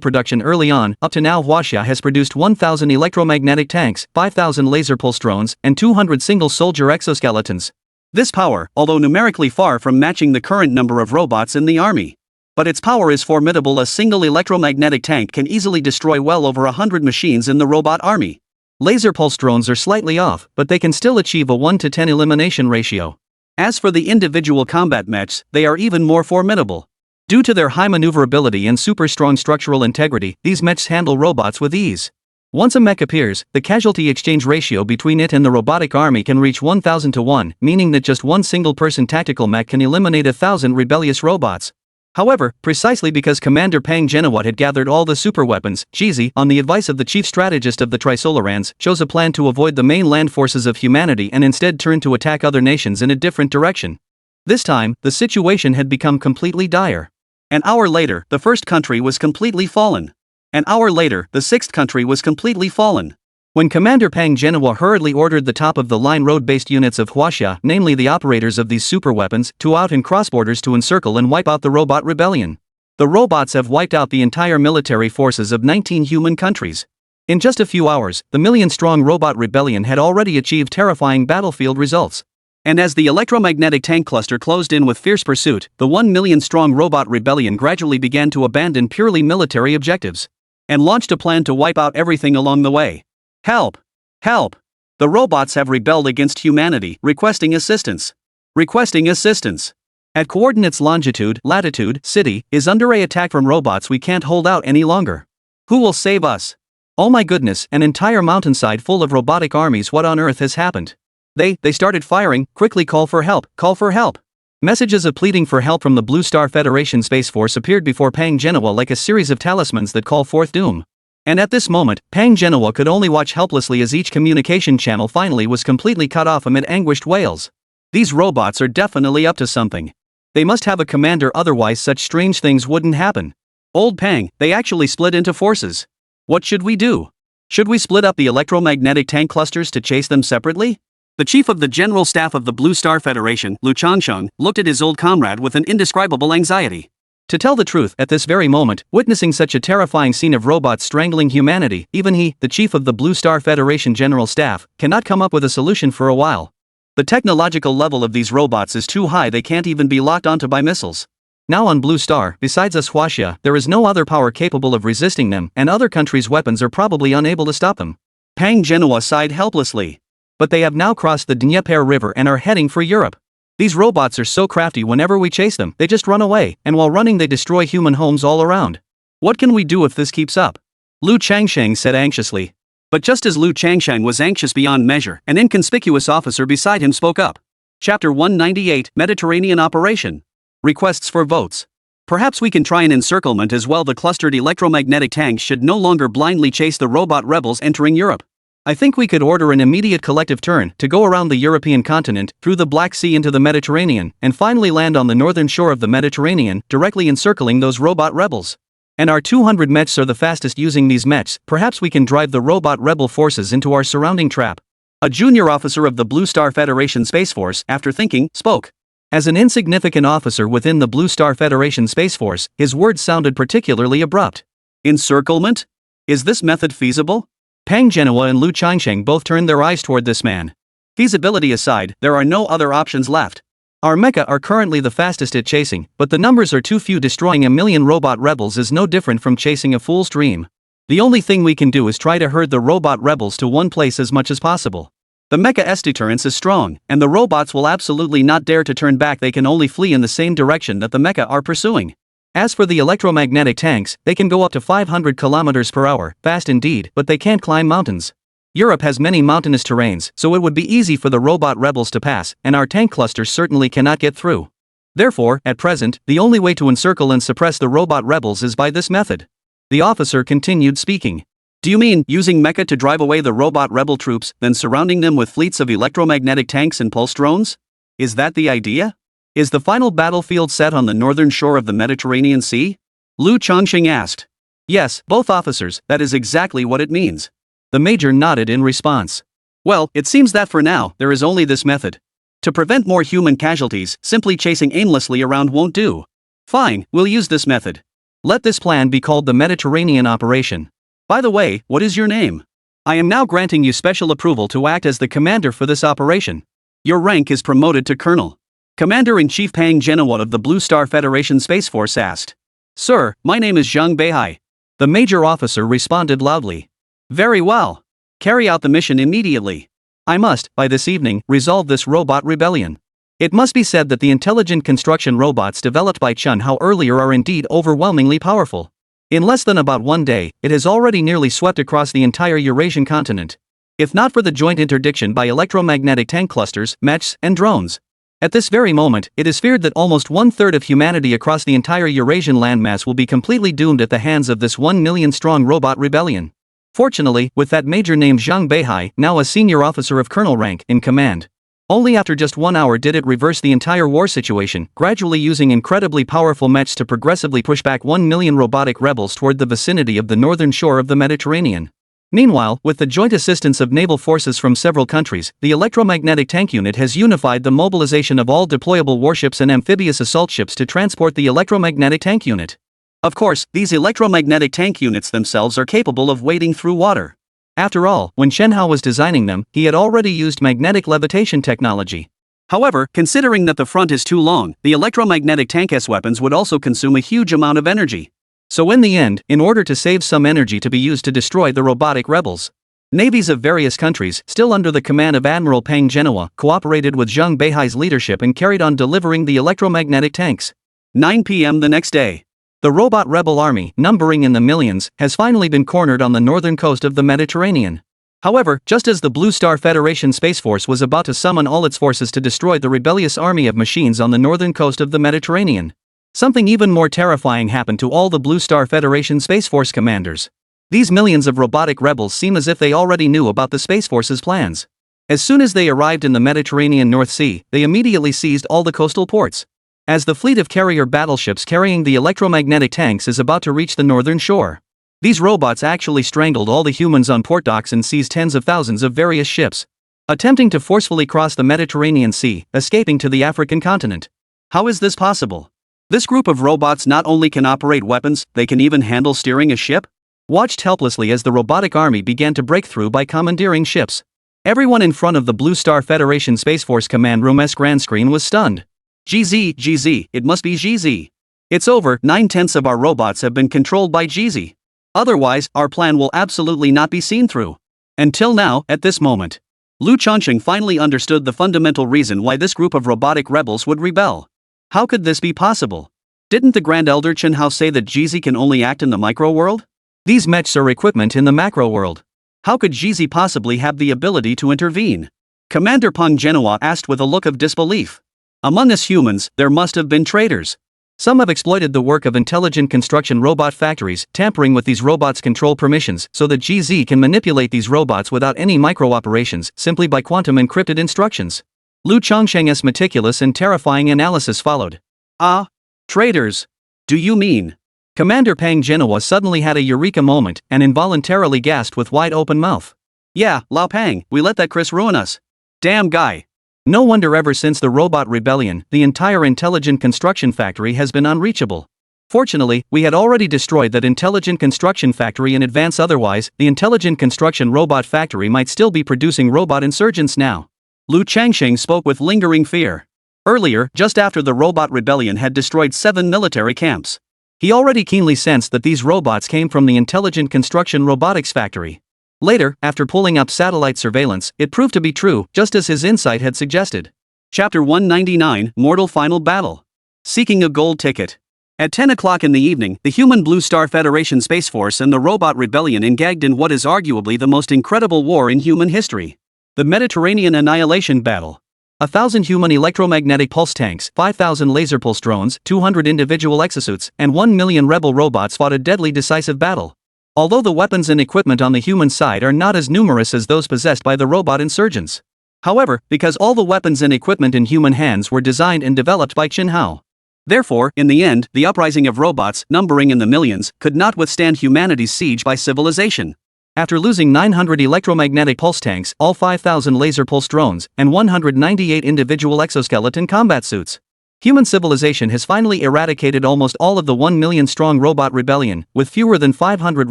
A: production early on, up to now Huaxia has produced 1,000 electromagnetic tanks, 5,000 laser pulse drones, and 200 single-soldier exoskeletons. This power, although numerically far from matching the current number of robots in the army. But its power is formidable. A single electromagnetic tank can easily destroy well over 100 machines in the robot army. Laser pulse drones are slightly off, but they can still achieve a 1 to 10 elimination ratio. As for the individual combat mechs, they are even more formidable. Due to their high maneuverability and super strong structural integrity, these mechs handle robots with ease. Once a mech appears, the casualty exchange ratio between it and the robotic army can reach 1,000 to 1, meaning that just one single-person tactical mech can eliminate 1,000 rebellious robots. However, precisely because Commander Pang Genowat had gathered all the superweapons, Jizi, on the advice of the chief strategist of the Trisolarans, chose a plan to avoid the main land forces of humanity and instead turned to attack other nations in a different direction. This time, the situation had become completely dire. An hour later, the first country was completely fallen. An hour later, the sixth country was completely fallen. When Commander Pang Genowat hurriedly ordered the top-of-the-line road-based units of Huaxia, namely the operators of these superweapons, to out and cross borders to encircle and wipe out the robot rebellion. The robots have wiped out the entire military forces of 19 human countries. In just a few hours, the million-strong robot rebellion had already achieved terrifying battlefield results. And as the electromagnetic tank cluster closed in with fierce pursuit, the 1 million-strong robot rebellion gradually began to abandon purely military objectives and launched a plan to wipe out everything along the way. Help! Help! The robots have rebelled against humanity, requesting assistance. Requesting assistance. At coordinates longitude, latitude, city, is under attack from robots. We can't hold out any longer. Who will save us? Oh my goodness, an entire mountainside full of robotic armies. What on earth has happened? They started firing. Quickly call for help, call for help. Messages of pleading for help from the Blue Star Federation Space Force appeared before Pang Genowat like a series of talismans that call forth doom. And at this moment, Pang Genowat could only watch helplessly as each communication channel finally was completely cut off amid anguished wails. These robots are definitely up to something. They must have a commander, otherwise such strange things wouldn't happen. Old Pang, they actually split into forces. What should we do? Should we split up the electromagnetic tank clusters to chase them separately? The chief of the General Staff of the Blue Star Federation, Lu Changsheng, looked at his old comrade with an indescribable anxiety. To tell the truth, at this very moment, witnessing such a terrifying scene of robots strangling humanity, even he, the chief of the Blue Star Federation General Staff, cannot come up with a solution for a while. The technological level of these robots is too high. They can't even be locked onto by missiles. Now on Blue Star, besides us Huaxia, there is no other power capable of resisting them, and other countries' weapons are probably unable to stop them. Pang Genowat sighed helplessly. But they have now crossed the Dnieper River and are heading for Europe. These robots are so crafty. Whenever we chase them, they just run away, and while running they destroy human homes all around. What can we do if this keeps up? Lu Changsheng said anxiously. But just as Lu Changsheng was anxious beyond measure, an inconspicuous officer beside him spoke up. Chapter 198, Mediterranean Operation. Requests for votes. Perhaps we can try an encirclement as well. The clustered electromagnetic tanks should no longer blindly chase the robot rebels entering Europe. I think we could order an immediate collective turn to go around the European continent, through the Black Sea into the Mediterranean, and finally land on the northern shore of the Mediterranean, directly encircling those robot rebels. And our 200 mechs are the fastest. Using these mechs, perhaps we can drive the robot rebel forces into our surrounding trap. A junior officer of the Blue Star Federation Space Force, after thinking, spoke. As an insignificant officer within the Blue Star Federation Space Force, his words sounded particularly abrupt. Encirclement? Is this method feasible? Pang Genowat and Lu Changsheng both turned their eyes toward this man. Feasibility aside, there are no other options left. Our mecha are currently the fastest at chasing, but the numbers are too few. Destroying a million robot rebels is no different from chasing a fool's dream. The only thing we can do is try to herd the robot rebels to one place as much as possible. The mecha's deterrence is strong, and the robots will absolutely not dare to turn back. They can only flee in the same direction that the mecha are pursuing. As for the electromagnetic tanks, they can go up to 500 km per hour, fast indeed, but they can't climb mountains. Europe has many mountainous terrains, so it would be easy for the robot rebels to pass, and our tank clusters certainly cannot get through. Therefore, at present, the only way to encircle and suppress the robot rebels is by this method. The officer continued speaking. Do you mean using mecha to drive away the robot rebel troops, then surrounding them with fleets of electromagnetic tanks and pulse drones? Is that the idea?
B: Is the final battlefield set on the northern shore of the Mediterranean Sea? Lu Chongqing asked.
A: Yes, both officers, that is exactly what it means. The major nodded in response.
B: Well, it seems that for now, there is only this method. To prevent more human casualties, simply chasing aimlessly around won't do. Fine, we'll use this method.
A: Let this plan be called the Mediterranean Operation.
B: By the way, what is your name?
A: I am now granting you special approval to act as the commander for this operation.
B: Your rank is promoted to Colonel. Commander-in-Chief Pang Genoa of the Blue Star Federation Space Force asked.
A: Sir, my name is Zhang Beihai. The major officer responded loudly.
B: Very well. Carry out the mission immediately.
A: I must, by this evening, resolve this robot rebellion. It must be said that the intelligent construction robots developed by Chun Hao earlier are indeed overwhelmingly powerful. In less than about 1 day, it has already nearly swept across the entire Eurasian continent. If not for the joint interdiction by electromagnetic tank clusters, mechs, and drones. At this very moment, it is feared that almost 1/3 of humanity across the entire Eurasian landmass will be completely doomed at the hands of this 1 million-strong robot rebellion. Fortunately, with that major named Zhang Beihai, now a senior officer of colonel rank, in command. Only after just 1 hour did it reverse the entire war situation, gradually using incredibly powerful mechs to progressively push back 1 million robotic rebels toward the vicinity of the northern shore of the Mediterranean. Meanwhile, with the joint assistance of naval forces from several countries, the electromagnetic tank unit has unified the mobilization of all deployable warships and amphibious assault ships to transport the electromagnetic tank unit.
B: Of course, these electromagnetic tank units themselves are capable of wading through water.
A: After all, when Chen Hao was designing them, he had already used magnetic levitation technology.
B: However, considering that the front is too long, the electromagnetic tank's weapons would also consume a huge amount of energy.
A: So in the end, in order to save some energy to be used to destroy the robotic rebels, navies of various countries, still under the command of Admiral Pang Genoa, cooperated with Zhang Beihai's leadership and carried on delivering the electromagnetic tanks.
B: 9 p.m. the next day.
A: The robot rebel army, numbering in the millions, has finally been cornered on the northern coast of the Mediterranean. However, just as the Blue Star Federation Space Force was about to summon all its forces to destroy the rebellious army of machines on the northern coast of the Mediterranean, something even more terrifying happened to all the Blue Star Federation Space Force commanders. These millions of robotic rebels seem as if they already knew about the Space Force's plans. As soon as they arrived in the Mediterranean North Sea, they immediately seized all the coastal ports. As the fleet of carrier battleships carrying the electromagnetic tanks is about to reach the northern shore, these robots actually strangled all the humans on port docks and seized tens of thousands of various ships, attempting to forcefully cross the Mediterranean Sea, escaping to the African continent.
B: How is this possible? This group of robots not only can operate weapons, they can even handle steering a ship?
A: Watched helplessly as the robotic army began to break through by commandeering ships. Everyone in front of the Blue Star Federation Space Force command room's grand screen was stunned.
B: GZ, it must be GZ. It's over, 9/10 of our robots have been controlled by GZ. Otherwise, our plan will absolutely not be seen through. Until now, at this moment, Lu Chongqing finally understood the fundamental reason why this group of robotic rebels would rebel. How could this be possible? Didn't the Grand Elder Chen Hao say that GZ can only act in the micro world?
A: These mechs are equipment in the macro world.
B: How could GZ possibly have the ability to intervene? Commander Pang Genoa asked with a look of disbelief. Among us humans, there must have been traitors.
A: Some have exploited the work of intelligent construction robot factories, tampering with these robots' control permissions so that GZ can manipulate these robots without any micro-operations, simply by quantum encrypted instructions. Lu Chongqing's meticulous and terrifying analysis followed.
B: Ah, traitors. Do you mean?
A: Commander Pang Genoa suddenly had a eureka moment and involuntarily gasped with wide open mouth.
B: Yeah, Lao Pang, we let that Chris ruin us. Damn guy.
A: No wonder ever since the robot rebellion, the entire intelligent construction factory has been unreachable. Fortunately, we had already destroyed that intelligent construction factory in advance, otherwise, the intelligent construction robot factory might still be producing robot insurgents now.
B: Lu Chongqing spoke with lingering fear. Earlier, just after the robot rebellion had destroyed 7 military camps,
A: he already keenly sensed that these robots came from the intelligent construction robotics factory. Later, after pulling up satellite surveillance, it proved to be true, just as his insight had suggested.
B: Chapter 199, Mortal Final Battle. Seeking a gold ticket. At 10 o'clock in the evening, the human Blue Star Federation Space Force and the robot rebellion engaged in what is arguably the most incredible war in human history. The Mediterranean Annihilation Battle. 1,000 human electromagnetic pulse tanks, 5,000 laser pulse drones, 200 individual exosuits, and 1 million rebel robots fought a deadly decisive battle. Although the weapons and equipment on the human side are not as numerous as those possessed by the robot insurgents, However, because all the weapons and equipment in human hands were designed and developed by Chen Hao. Therefore, in the end, the uprising of robots, numbering in the millions, could not withstand humanity's siege by civilization. After losing 900 electromagnetic pulse tanks, all 5,000 laser pulse drones, and 198 individual exoskeleton combat suits, human civilization has finally eradicated almost all of the 1 million strong robot rebellion, with fewer than 500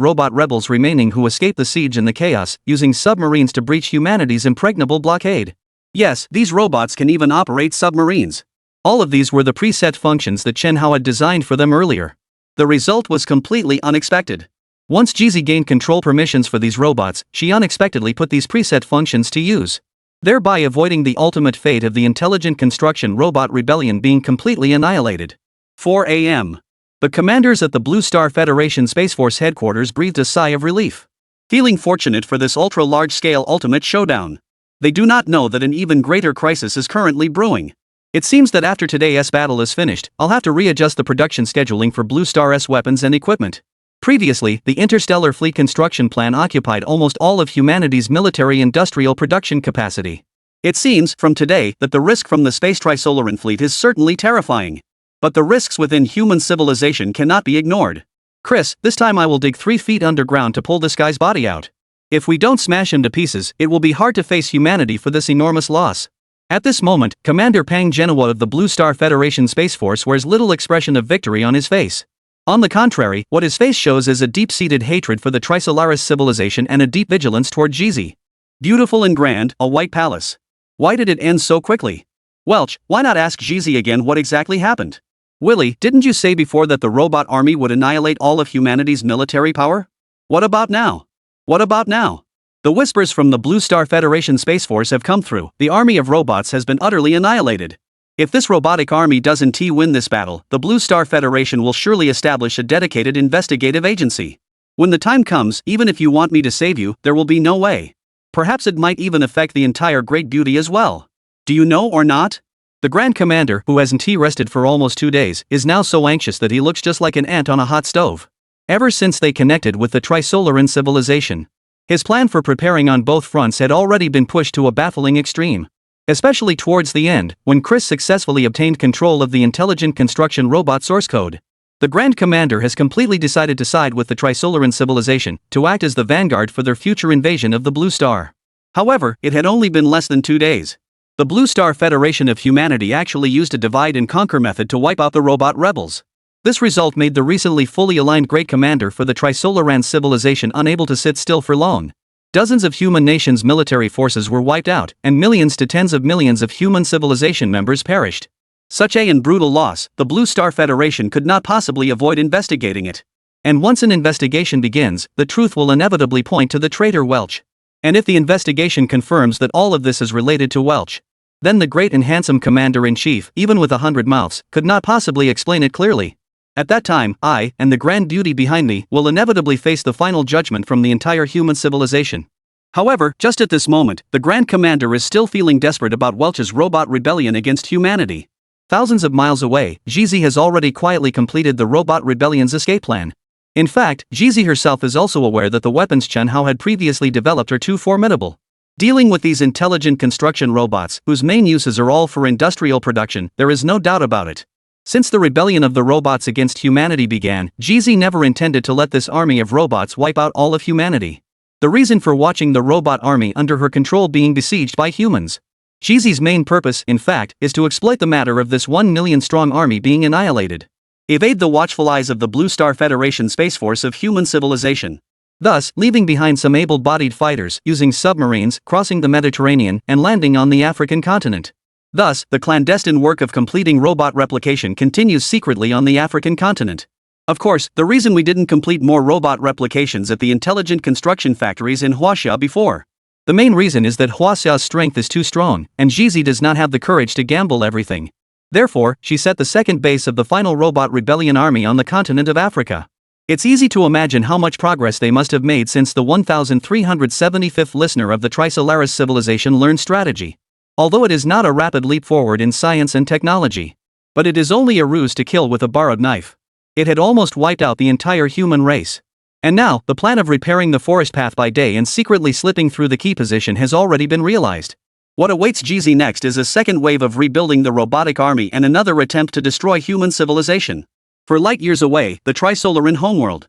B: robot rebels remaining who escaped the siege and the chaos, using submarines to breach humanity's impregnable blockade. Yes, these robots can even operate submarines. All of these were the preset functions that Chen Hao had designed for them earlier. The result was completely unexpected. Once Jizi gained control permissions for these robots, she unexpectedly put these preset functions to use, thereby avoiding the ultimate fate of the intelligent construction robot rebellion being completely annihilated. 4 a.m. The commanders at the Blue Star Federation Space Force headquarters breathed a sigh of relief, feeling fortunate for this ultra-large-scale ultimate showdown. They do not know that an even greater crisis is currently brewing. It seems that after today's battle is finished, I'll have to readjust the production scheduling for Blue Star's weapons and equipment. Previously, the interstellar fleet construction plan occupied almost all of humanity's military-industrial production capacity. It seems, from today, that the risk from the space Trisolaran fleet is certainly terrifying. But the risks within human civilization cannot be ignored. Chris, this time I will dig 3 feet underground to pull this guy's body out. If we don't smash him to pieces, it will be hard to face humanity for this enormous loss. At this moment, Commander Pang Genoa of the Blue Star Federation Space Force wears little expression of victory on his face. On the contrary, what his face shows is a deep-seated hatred for the Trisolaris civilization and a deep vigilance toward Jizi. Beautiful and grand, a white palace. Why did it end so quickly? Welch, why not ask Jizi again what exactly happened? Willie, didn't you say before that the robot army would annihilate all of humanity's military power? What about now? What about now? The whispers from the Blue Star Federation Space Force have come through. The army of robots has been utterly annihilated. If this robotic army doesn't win this battle, the Blue Star Federation will surely establish a dedicated investigative agency. When the time comes, even if you want me to save you, there will be no way. Perhaps it might even affect the entire Great Beauty as well. Do you know or not? The Grand Commander, who hasn't rested for almost 2 days, is now so anxious that he looks just like an ant on a hot stove. Ever since they connected with the Trisolaran civilization, his plan for preparing on both fronts had already been pushed to a baffling extreme. Especially towards the end, when Chris successfully obtained control of the intelligent construction robot source code. The Grand Commander has completely decided to side with the Trisolaran civilization, to act as the vanguard for their future invasion of the Blue Star. However, it had only been less than 2 days. The Blue Star Federation of Humanity actually used a divide-and-conquer method to wipe out the robot rebels. This result made the recently fully aligned Great Commander for the Trisolaran civilization unable to sit still for long. Dozens of human nations' military forces were wiped out, and millions to tens of millions of human civilization members perished. Such a brutal loss, the Blue Star Federation could not possibly avoid investigating it. And once an investigation begins, the truth will inevitably point to the traitor Welch. And if the investigation confirms that all of this is related to Welch, then the great and handsome Commander-in-Chief, even with 100 mouths, could not possibly explain it clearly. At that time, I, and the grand beauty behind me, will inevitably face the final judgment from the entire human civilization. However, just at this moment, the Grand Commander is still feeling desperate about Welch's robot rebellion against humanity. Thousands of miles away, Jizi has already quietly completed the robot rebellion's escape plan. In fact, Jizi herself is also aware that the weapons Chen Hao had previously developed are too formidable. Dealing with these intelligent construction robots, whose main uses are all for industrial production, there is no doubt about it. Since the rebellion of the robots against humanity began, Jizi never intended to let this army of robots wipe out all of humanity. The reason for watching the robot army under her control being besieged by humans. Jizi's main purpose, in fact, is to exploit the matter of this 1 million strong army being annihilated. Evade the watchful eyes of the Blue Star Federation Space Force of human civilization. Thus, leaving behind some able-bodied fighters, using submarines, crossing the Mediterranean, and landing on the African continent. Thus, the clandestine work of completing robot replication continues secretly on the African continent. Of course, the reason we didn't complete more robot replications at the intelligent construction factories in Huaxia before. The main reason is that Huaxia's strength is too strong, and Jizi does not have the courage to gamble everything. Therefore, she set the second base of the final robot rebellion army on the continent of Africa. It's easy to imagine how much progress they must have made since the 1375th listener of the Trisolaris civilization learned strategy. Although it is not a rapid leap forward in science and technology. But it is only a ruse to kill with a borrowed knife. It had almost wiped out the entire human race. And now, the plan of repairing the forest path by day and secretly slipping through the key position has already been realized. What awaits GZ next is a second wave of rebuilding the robotic army and another attempt to destroy human civilization. For light years away, the Trisolaran homeworld.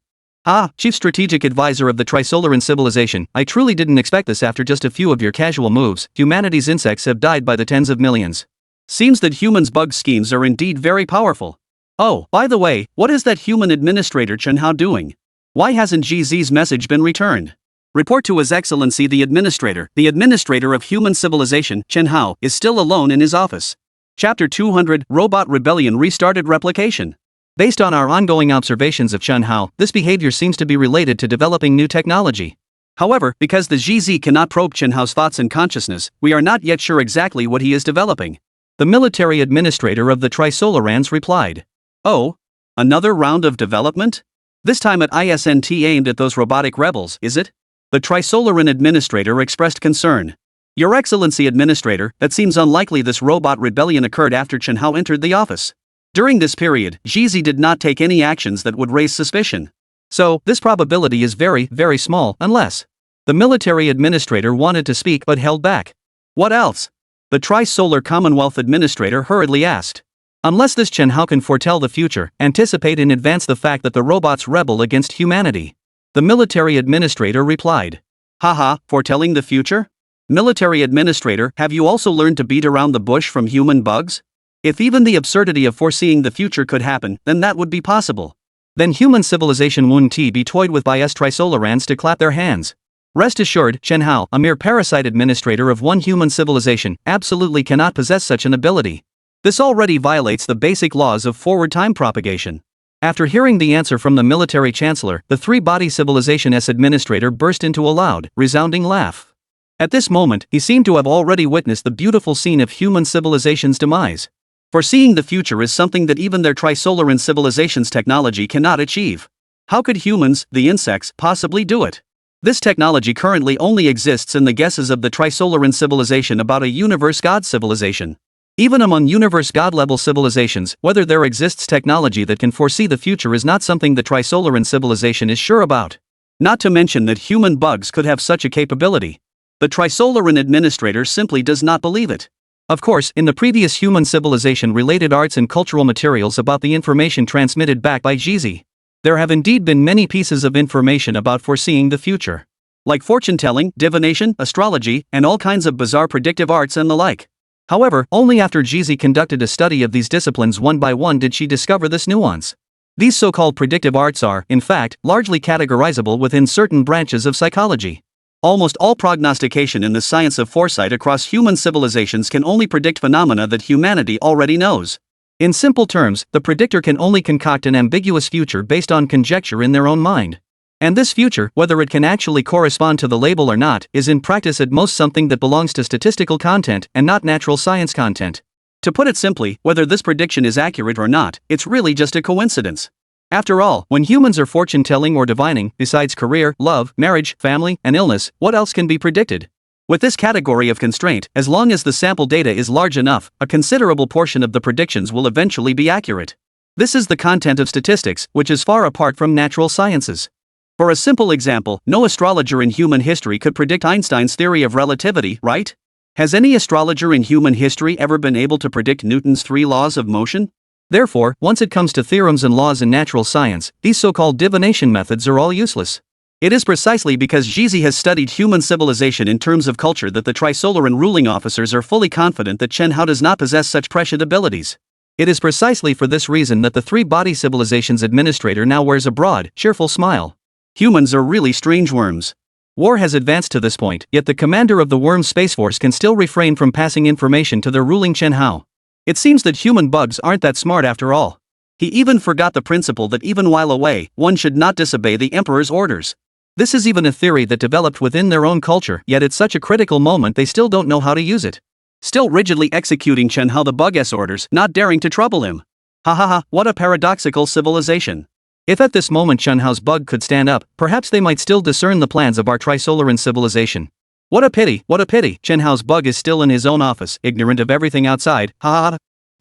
B: Chief Strategic Advisor of the Trisolaran civilization, I truly didn't expect this after just a few of your casual moves. Humanity's insects have died by the tens of millions. Seems that humans' bug schemes are indeed very powerful. Oh, by the way, what is that human administrator Chen Hao doing? Why hasn't GZ's message been returned? Report to His Excellency the administrator of human civilization, Chen Hao, is still alone in his office. Chapter 200, Robot Rebellion Restarted Replication. Based on our ongoing observations of Chen Hao, this behavior seems to be related to developing new technology. However, because the GZ cannot probe Chen Hao's thoughts and consciousness, we are not yet sure exactly what he is developing. The military administrator of the Trisolarans replied. Oh? Another round of development? This time at ISNT aimed at those robotic rebels, is it? The Trisolaran administrator expressed concern. Your Excellency Administrator, that seems unlikely. This robot rebellion occurred after Chen Hao entered the office. During this period, GZ did not take any actions that would raise suspicion. So, this probability is very, very small, unless the military administrator wanted to speak but held back. What else? The Tri-Solar Commonwealth administrator hurriedly asked. Unless this Chen Hao can foretell the future, anticipate in advance the fact that the robots rebel against humanity. The military administrator replied. Foretelling the future? Military administrator, have you also learned to beat around the bush from human bugs? If even the absurdity of foreseeing the future could happen, then that would be possible. Then human civilization wouldn't be toyed with by us Trisolarans to clap their hands. Rest assured, Chen Hao, a mere parasite administrator of one human civilization, absolutely cannot possess such an ability. This already violates the basic laws of forward time propagation. After hearing the answer from the military chancellor, the three-body civilization S administrator burst into a loud, resounding laugh. At this moment, he seemed to have already witnessed the beautiful scene of human civilization's demise. Foreseeing the future is something that even their Trisolaran civilization's technology cannot achieve. How could humans, the insects, possibly do it? This technology currently only exists in the guesses of the Trisolaran civilization about a universe god civilization. Even among universe god-level civilizations, whether there exists technology that can foresee the future is not something the Trisolaran civilization is sure about. Not to mention that human bugs could have such a capability. The Trisolaran administrator simply does not believe it. Of course, in the previous human civilization-related arts and cultural materials about the information transmitted back by GZ, there have indeed been many pieces of information about foreseeing the future. Like fortune-telling, divination, astrology, and all kinds of bizarre predictive arts and the like. However, only after GZ conducted a study of these disciplines one by one did she discover this nuance. These so-called predictive arts are, in fact, largely categorizable within certain branches of psychology. Almost all prognostication in the science of foresight across human civilizations can only predict phenomena that humanity already knows. In simple terms, the predictor can only concoct an ambiguous future based on conjecture in their own mind. And this future, whether it can actually correspond to the label or not, is in practice at most something that belongs to statistical content and not natural science content. To put it simply, whether this prediction is accurate or not, it's really just a coincidence. After all, when humans are fortune-telling or divining, besides career, love, marriage, family, and illness, what else can be predicted? With this category of constraint, as long as the sample data is large enough, a considerable portion of the predictions will eventually be accurate. This is the content of statistics, which is far apart from natural sciences. For a simple example, no astrologer in human history could predict Einstein's theory of relativity, right? Has any astrologer in human history ever been able to predict Newton's 3 laws of motion? Therefore, once it comes to theorems and laws in natural science, these so-called divination methods are all useless. It is precisely because GZ has studied human civilization in terms of culture that the Trisolaran ruling officers are fully confident that Chen Hao does not possess such prescient abilities. It is precisely for this reason that the three-body civilization's administrator now wears a broad, cheerful smile. Humans are really strange worms. War has advanced to this point, yet the commander of the Worm Space Force can still refrain from passing information to their ruling Chen Hao. It seems that human bugs aren't that smart after all. He even forgot the principle that even while away, one should not disobey the emperor's orders. This is even a theory that developed within their own culture, yet at such a critical moment they still don't know how to use it. Still rigidly executing Chen Hao the bug's orders, not daring to trouble him. What a paradoxical civilization. If at this moment Chen Hao's bug could stand up, perhaps they might still discern the plans of our Trisolaran civilization. What a pity, Chen Hao's bug is still in his own office, ignorant of everything outside,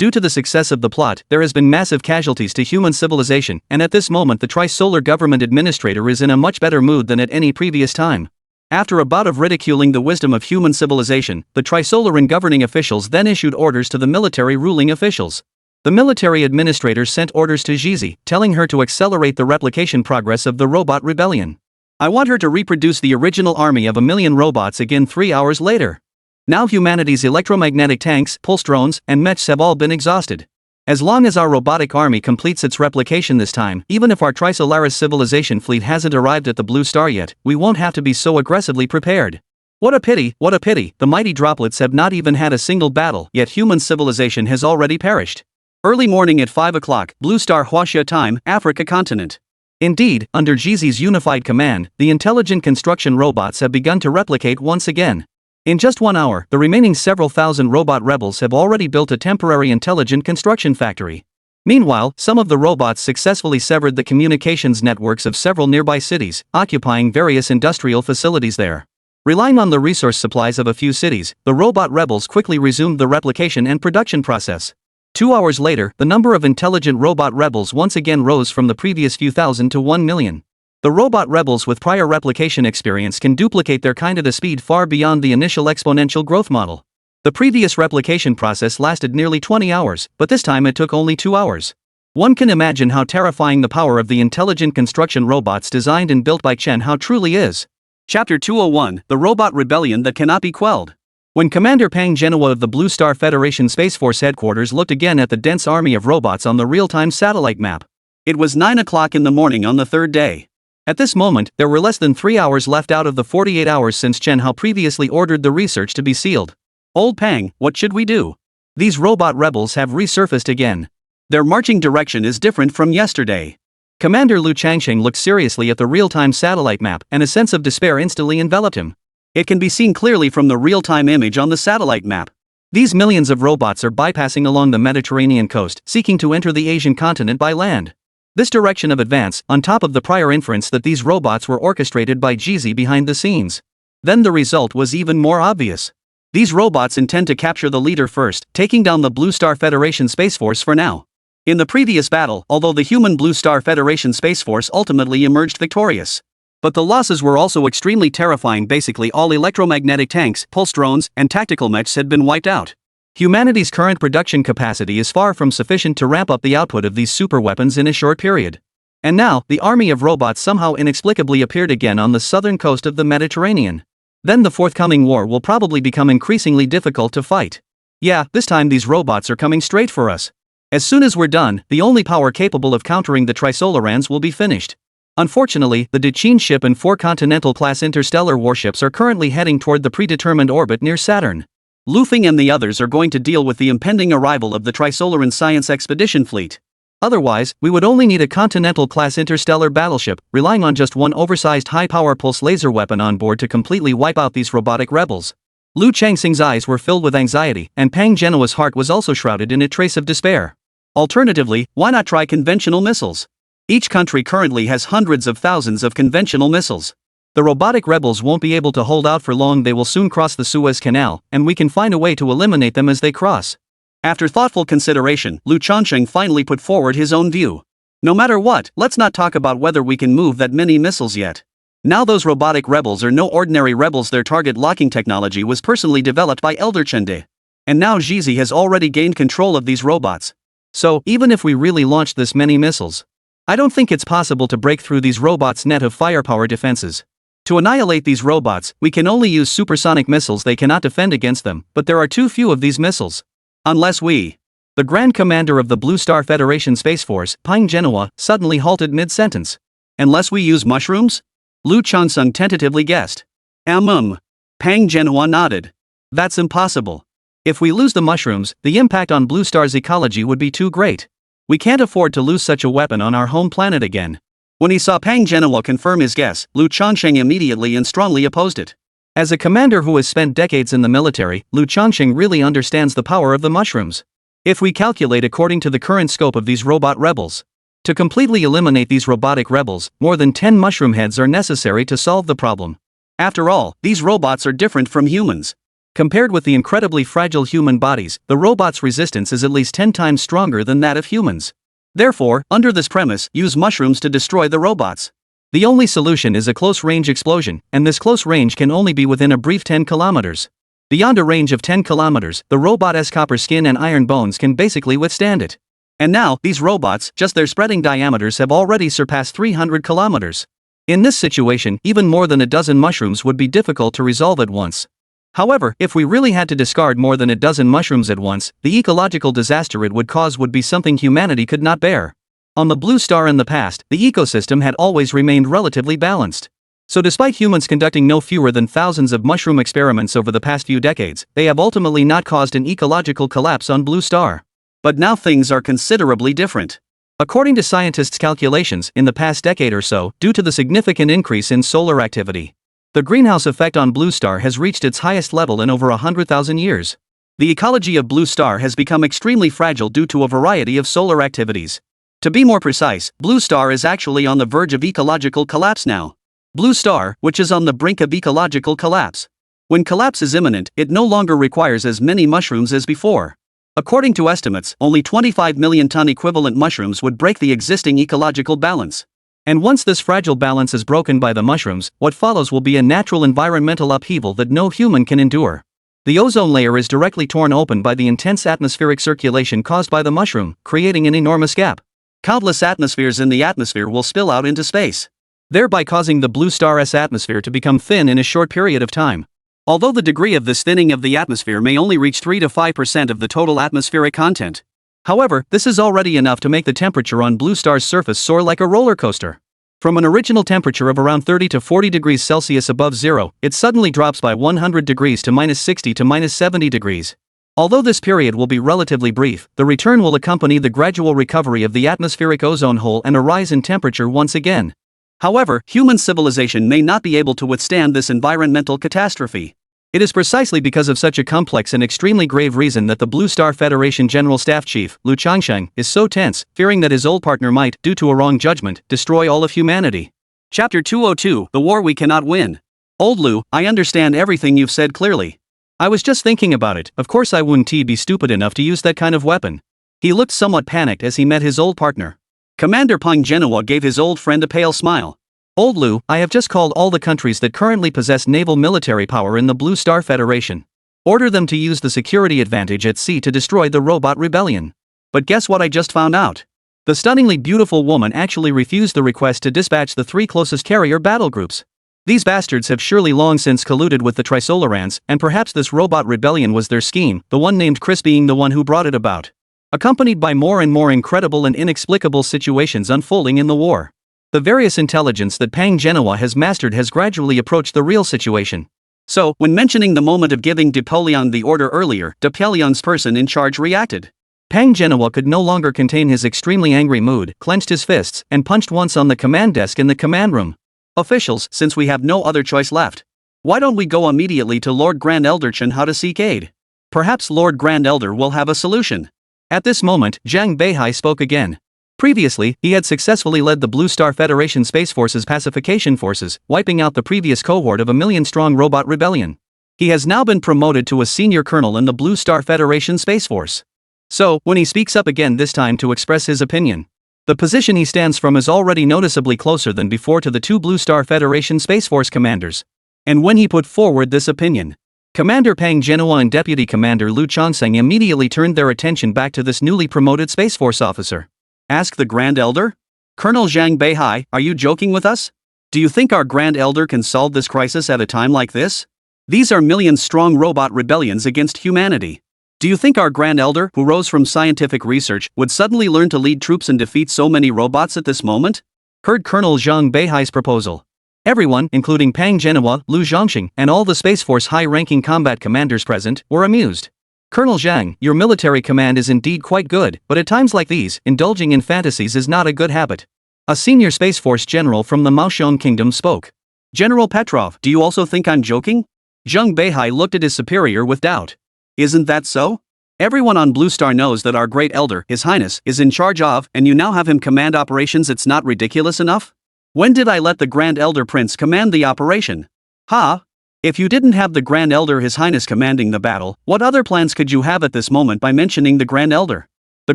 B: Due to the success of the plot, there has been massive casualties to human civilization, and at this moment the Tri-Solar government administrator is in a much better mood than at any previous time. After a bout of ridiculing the wisdom of human civilization, the Trisolaran governing officials then issued orders to the military ruling officials. The military administrators sent orders to Zizi, telling her to accelerate the replication progress of the robot rebellion. I want her to reproduce the original army of 1,000,000 robots again 3 hours later. Now humanity's electromagnetic tanks, pulse drones, and mechs have all been exhausted. As long as our robotic army completes its replication this time, even if our Trisolaris civilization fleet hasn't arrived at the Blue Star yet, we won't have to be so aggressively prepared. What a pity, the mighty droplets have not even had a single battle, yet human civilization has already perished. Early morning at 5 o'clock, Blue Star Huaxia time, Africa continent. Indeed, under Zizi's unified command, the intelligent construction robots have begun to replicate once again. In just 1 hour, the remaining several thousand robot rebels have already built a temporary intelligent construction factory. Meanwhile, some of the robots successfully severed the communications networks of several nearby cities, occupying various industrial facilities there. Relying on the resource supplies of a few cities, the robot rebels quickly resumed the replication and production process. 2 hours later, the number of intelligent robot rebels once again rose from the previous few thousand to 1,000,000. The robot rebels with prior replication experience can duplicate their kind at a speed far beyond the initial exponential growth model. The previous replication process lasted nearly 20 hours, but this time it took only 2 hours. One can imagine how terrifying the power of the intelligent construction robots designed and built by Chen Hao truly is. Chapter 201, The Robot Rebellion That Cannot Be Quelled. When Commander Pang Genoa of the Blue Star Federation Space Force headquarters looked again at the dense army of robots on the real-time satellite map, it was 9 o'clock in the morning on the third day. At this moment, there were less than 3 hours left out of the 48 hours since Chen Hao previously ordered the research to be sealed. Old Pang, what should we do? These robot rebels have resurfaced again. Their marching direction is different from yesterday. Commander Lu Changsheng looked seriously at the real-time satellite map, and a sense of despair instantly enveloped him. It can be seen clearly from the real-time image on the satellite map. These millions of robots are bypassing along the Mediterranean coast, seeking to enter the Asian continent by land. This direction of advance, on top of the prior inference that these robots were orchestrated by Zizi behind the scenes. Then the result was even more obvious. These robots intend to capture the leader first, taking down the Blue Star Federation Space Force for now. In the previous battle, although the human Blue Star Federation Space Force ultimately emerged victorious, but the losses were also extremely terrifying. Basically all electromagnetic tanks, pulse drones, and tactical mechs had been wiped out. Humanity's current production capacity is far from sufficient to ramp up the output of these superweapons in a short period. And now, the army of robots somehow inexplicably appeared again on the southern coast of the Mediterranean. Then the forthcoming war will probably become increasingly difficult to fight. Yeah, this time these robots are coming straight for us. As soon as we're done, the only power capable of countering the Trisolarans will be finished. Unfortunately, the Dechin ship and 4 Continental-class interstellar warships are currently heading toward the predetermined orbit near Saturn. Lufeng and the others are going to deal with the impending arrival of the Trisolaran Science Expedition Fleet. Otherwise, we would only need a Continental-class interstellar battleship, relying on just one oversized high-power pulse laser weapon on board to completely wipe out these robotic rebels. Lu Changxing's eyes were filled with anxiety, and Pang Genoa's heart was also shrouded in a trace of despair. Alternatively, why not try conventional missiles? Each country currently has hundreds of thousands of conventional missiles. The robotic rebels won't be able to hold out for long. They will soon cross the Suez Canal, and we can find a way to eliminate them as they cross. After thoughtful consideration, Lu Changsheng finally put forward his own view. No matter what, let's not talk about whether we can move that many missiles yet. Now those robotic rebels are no ordinary rebels. Their target locking technology was personally developed by Elder Chende. And now Zizi has already gained control of these robots. So, even if we really launched this many missiles, I don't think it's possible to break through these robots' net of firepower defenses. To annihilate these robots, we can only use supersonic missiles. They cannot defend against them, but there are too few of these missiles. Unless we... The Grand Commander of the Blue Star Federation Space Force, Pang Genoa, suddenly halted mid-sentence. Unless we use mushrooms? Lu Chansung tentatively guessed. Pang Genoa nodded. That's impossible. If we lose the mushrooms, the impact on Blue Star's ecology would be too great. We can't afford to lose such a weapon on our home planet again. When he saw Pang Genoa confirm his guess, Lu Changsheng immediately and strongly opposed it. As a commander who has spent decades in the military, Lu Changsheng really understands the power of the mushrooms. If we calculate according to the current scope of these robot rebels, to completely eliminate these robotic rebels, more than 10 mushroom heads are necessary to solve the problem. After all, these robots are different from humans. Compared with the incredibly fragile human bodies, the robots' resistance is at least 10 times stronger than that of humans. Therefore, under this premise, use mushrooms to destroy the robots.
A: The only solution is a close-range explosion, and this close range can only be within a brief 10 kilometers. Beyond a range of 10 kilometers, the robot's copper skin and iron bones can basically withstand it. And now, these robots, just their spreading diameters have already surpassed 300 kilometers. In this situation, even more than a dozen mushrooms would be difficult to resolve at once. However, if we really had to discard more than a dozen mushrooms at once, the ecological disaster it would cause would be something humanity could not bear. On the blue star in the past, the ecosystem had always remained relatively balanced. So despite humans conducting no fewer than thousands of mushroom experiments over the past few decades, they have ultimately not caused an ecological collapse on blue star.
B: But now things are considerably different.
A: According to scientists' calculations, in the past decade or so, due to the significant increase in solar activity, the greenhouse effect on blue star has reached its highest level in over 100,000 years. The ecology of blue star has become extremely fragile due to a variety of solar activities. To be more precise, blue star is actually on the verge of ecological collapse now. Blue star, which is on the brink of ecological collapse. When collapse is imminent, it no longer requires as many mushrooms as before. According to estimates, only 25 million ton equivalent mushrooms would break the existing ecological balance. And once this fragile balance is broken by the mushrooms, what follows will be a natural environmental upheaval that no human can endure. The ozone layer is directly torn open by the intense atmospheric circulation caused by the mushroom, creating an enormous gap. Countless atmospheres in the atmosphere will spill out into space, thereby causing the blue star's atmosphere to become thin in a short period of time. Although the degree of this thinning of the atmosphere may only reach 3 to 5% of the total atmospheric content. However, this is already enough to make the temperature on blue star's surface soar like a roller coaster. From an original temperature of around 30 to 40 degrees Celsius above zero, it suddenly drops by 100 degrees to minus 60 to minus 70 degrees. Although this period will be relatively brief, the return will accompany the gradual recovery of the atmospheric ozone hole and a rise in temperature once again. However, human civilization may not be able to withstand this environmental catastrophe. It is precisely because of such a complex and extremely grave reason that the Blue Star Federation General Staff Chief, Lu Changsheng, is so tense, fearing that his old partner might, due to a wrong judgment, destroy all of humanity. Chapter 202, The War We Cannot Win. Old Lu, I understand everything you've said clearly. I was just thinking about it, of course I wouldn't be stupid enough to use that kind of weapon. He looked somewhat panicked as he met his old partner. Commander Peng Genoa gave his old friend a pale smile. Old Lu, I have just called all the countries that currently possess naval military power in the Blue Star Federation. Order them to use the security advantage at sea to destroy the robot rebellion. But guess what I just found out? The stunningly beautiful woman actually refused the request to dispatch the 3 closest carrier battle groups. These bastards have surely long since colluded with the Trisolarans, and perhaps this robot rebellion was their scheme, the one named Chris being the one who brought it about. Accompanied by more and more incredible and inexplicable situations unfolding in the war. The various intelligence that Peng Genoa has mastered has gradually approached the real situation. So, when mentioning the moment of giving Napoleon the order earlier, Napoleon's person in charge reacted. Peng Genoa could no longer contain his extremely angry mood, clenched his fists, and punched once on the command desk in the command room. Officials, since we have no other choice left, why don't we go immediately to Lord Grand Elder Chen how to seek aid? Perhaps Lord Grand Elder will have a solution. At this moment, Zhang Beihai spoke again. Previously, he had successfully led the Blue Star Federation Space Force's pacification forces, wiping out the previous cohort of a million-strong robot rebellion. He has now been promoted to a senior colonel in the Blue Star Federation Space Force. So, when he speaks up again this time to express his opinion, the position he stands from is already noticeably closer than before to the 2 Blue Star Federation Space Force commanders. And when he put forward this opinion, Commander Peng Genoa and Deputy Commander Lu Changsheng immediately turned their attention back to this newly promoted Space Force officer. Ask the Grand Elder? Colonel Zhang Beihai, are you joking with us? Do you think our Grand Elder can solve this crisis at a time like this? These are million-strong robot rebellions against humanity. Do you think our Grand Elder, who rose from scientific research, would suddenly learn to lead troops and defeat so many robots at this moment? Heard Colonel Zhang Beihai's proposal. Everyone, including Peng Genoa, Lu Zhangxing, and all the Space Force high-ranking combat commanders present, were amused. Colonel Zhang, your military command is indeed quite good, but at times like these, indulging in fantasies is not a good habit. A senior Space Force general from the Maoshong Kingdom spoke. General Petrov, do you also think I'm joking? Zhang Beihai looked at his superior with doubt. Isn't that so? Everyone on Blue Star knows that our great elder, His Highness, is in charge of, and you now have him command operations. It's not ridiculous enough? When did I let the Grand Elder Prince command the operation? Ha! If you didn't have the Grand Elder His Highness commanding the battle, what other plans could you have at this moment by mentioning the Grand Elder? The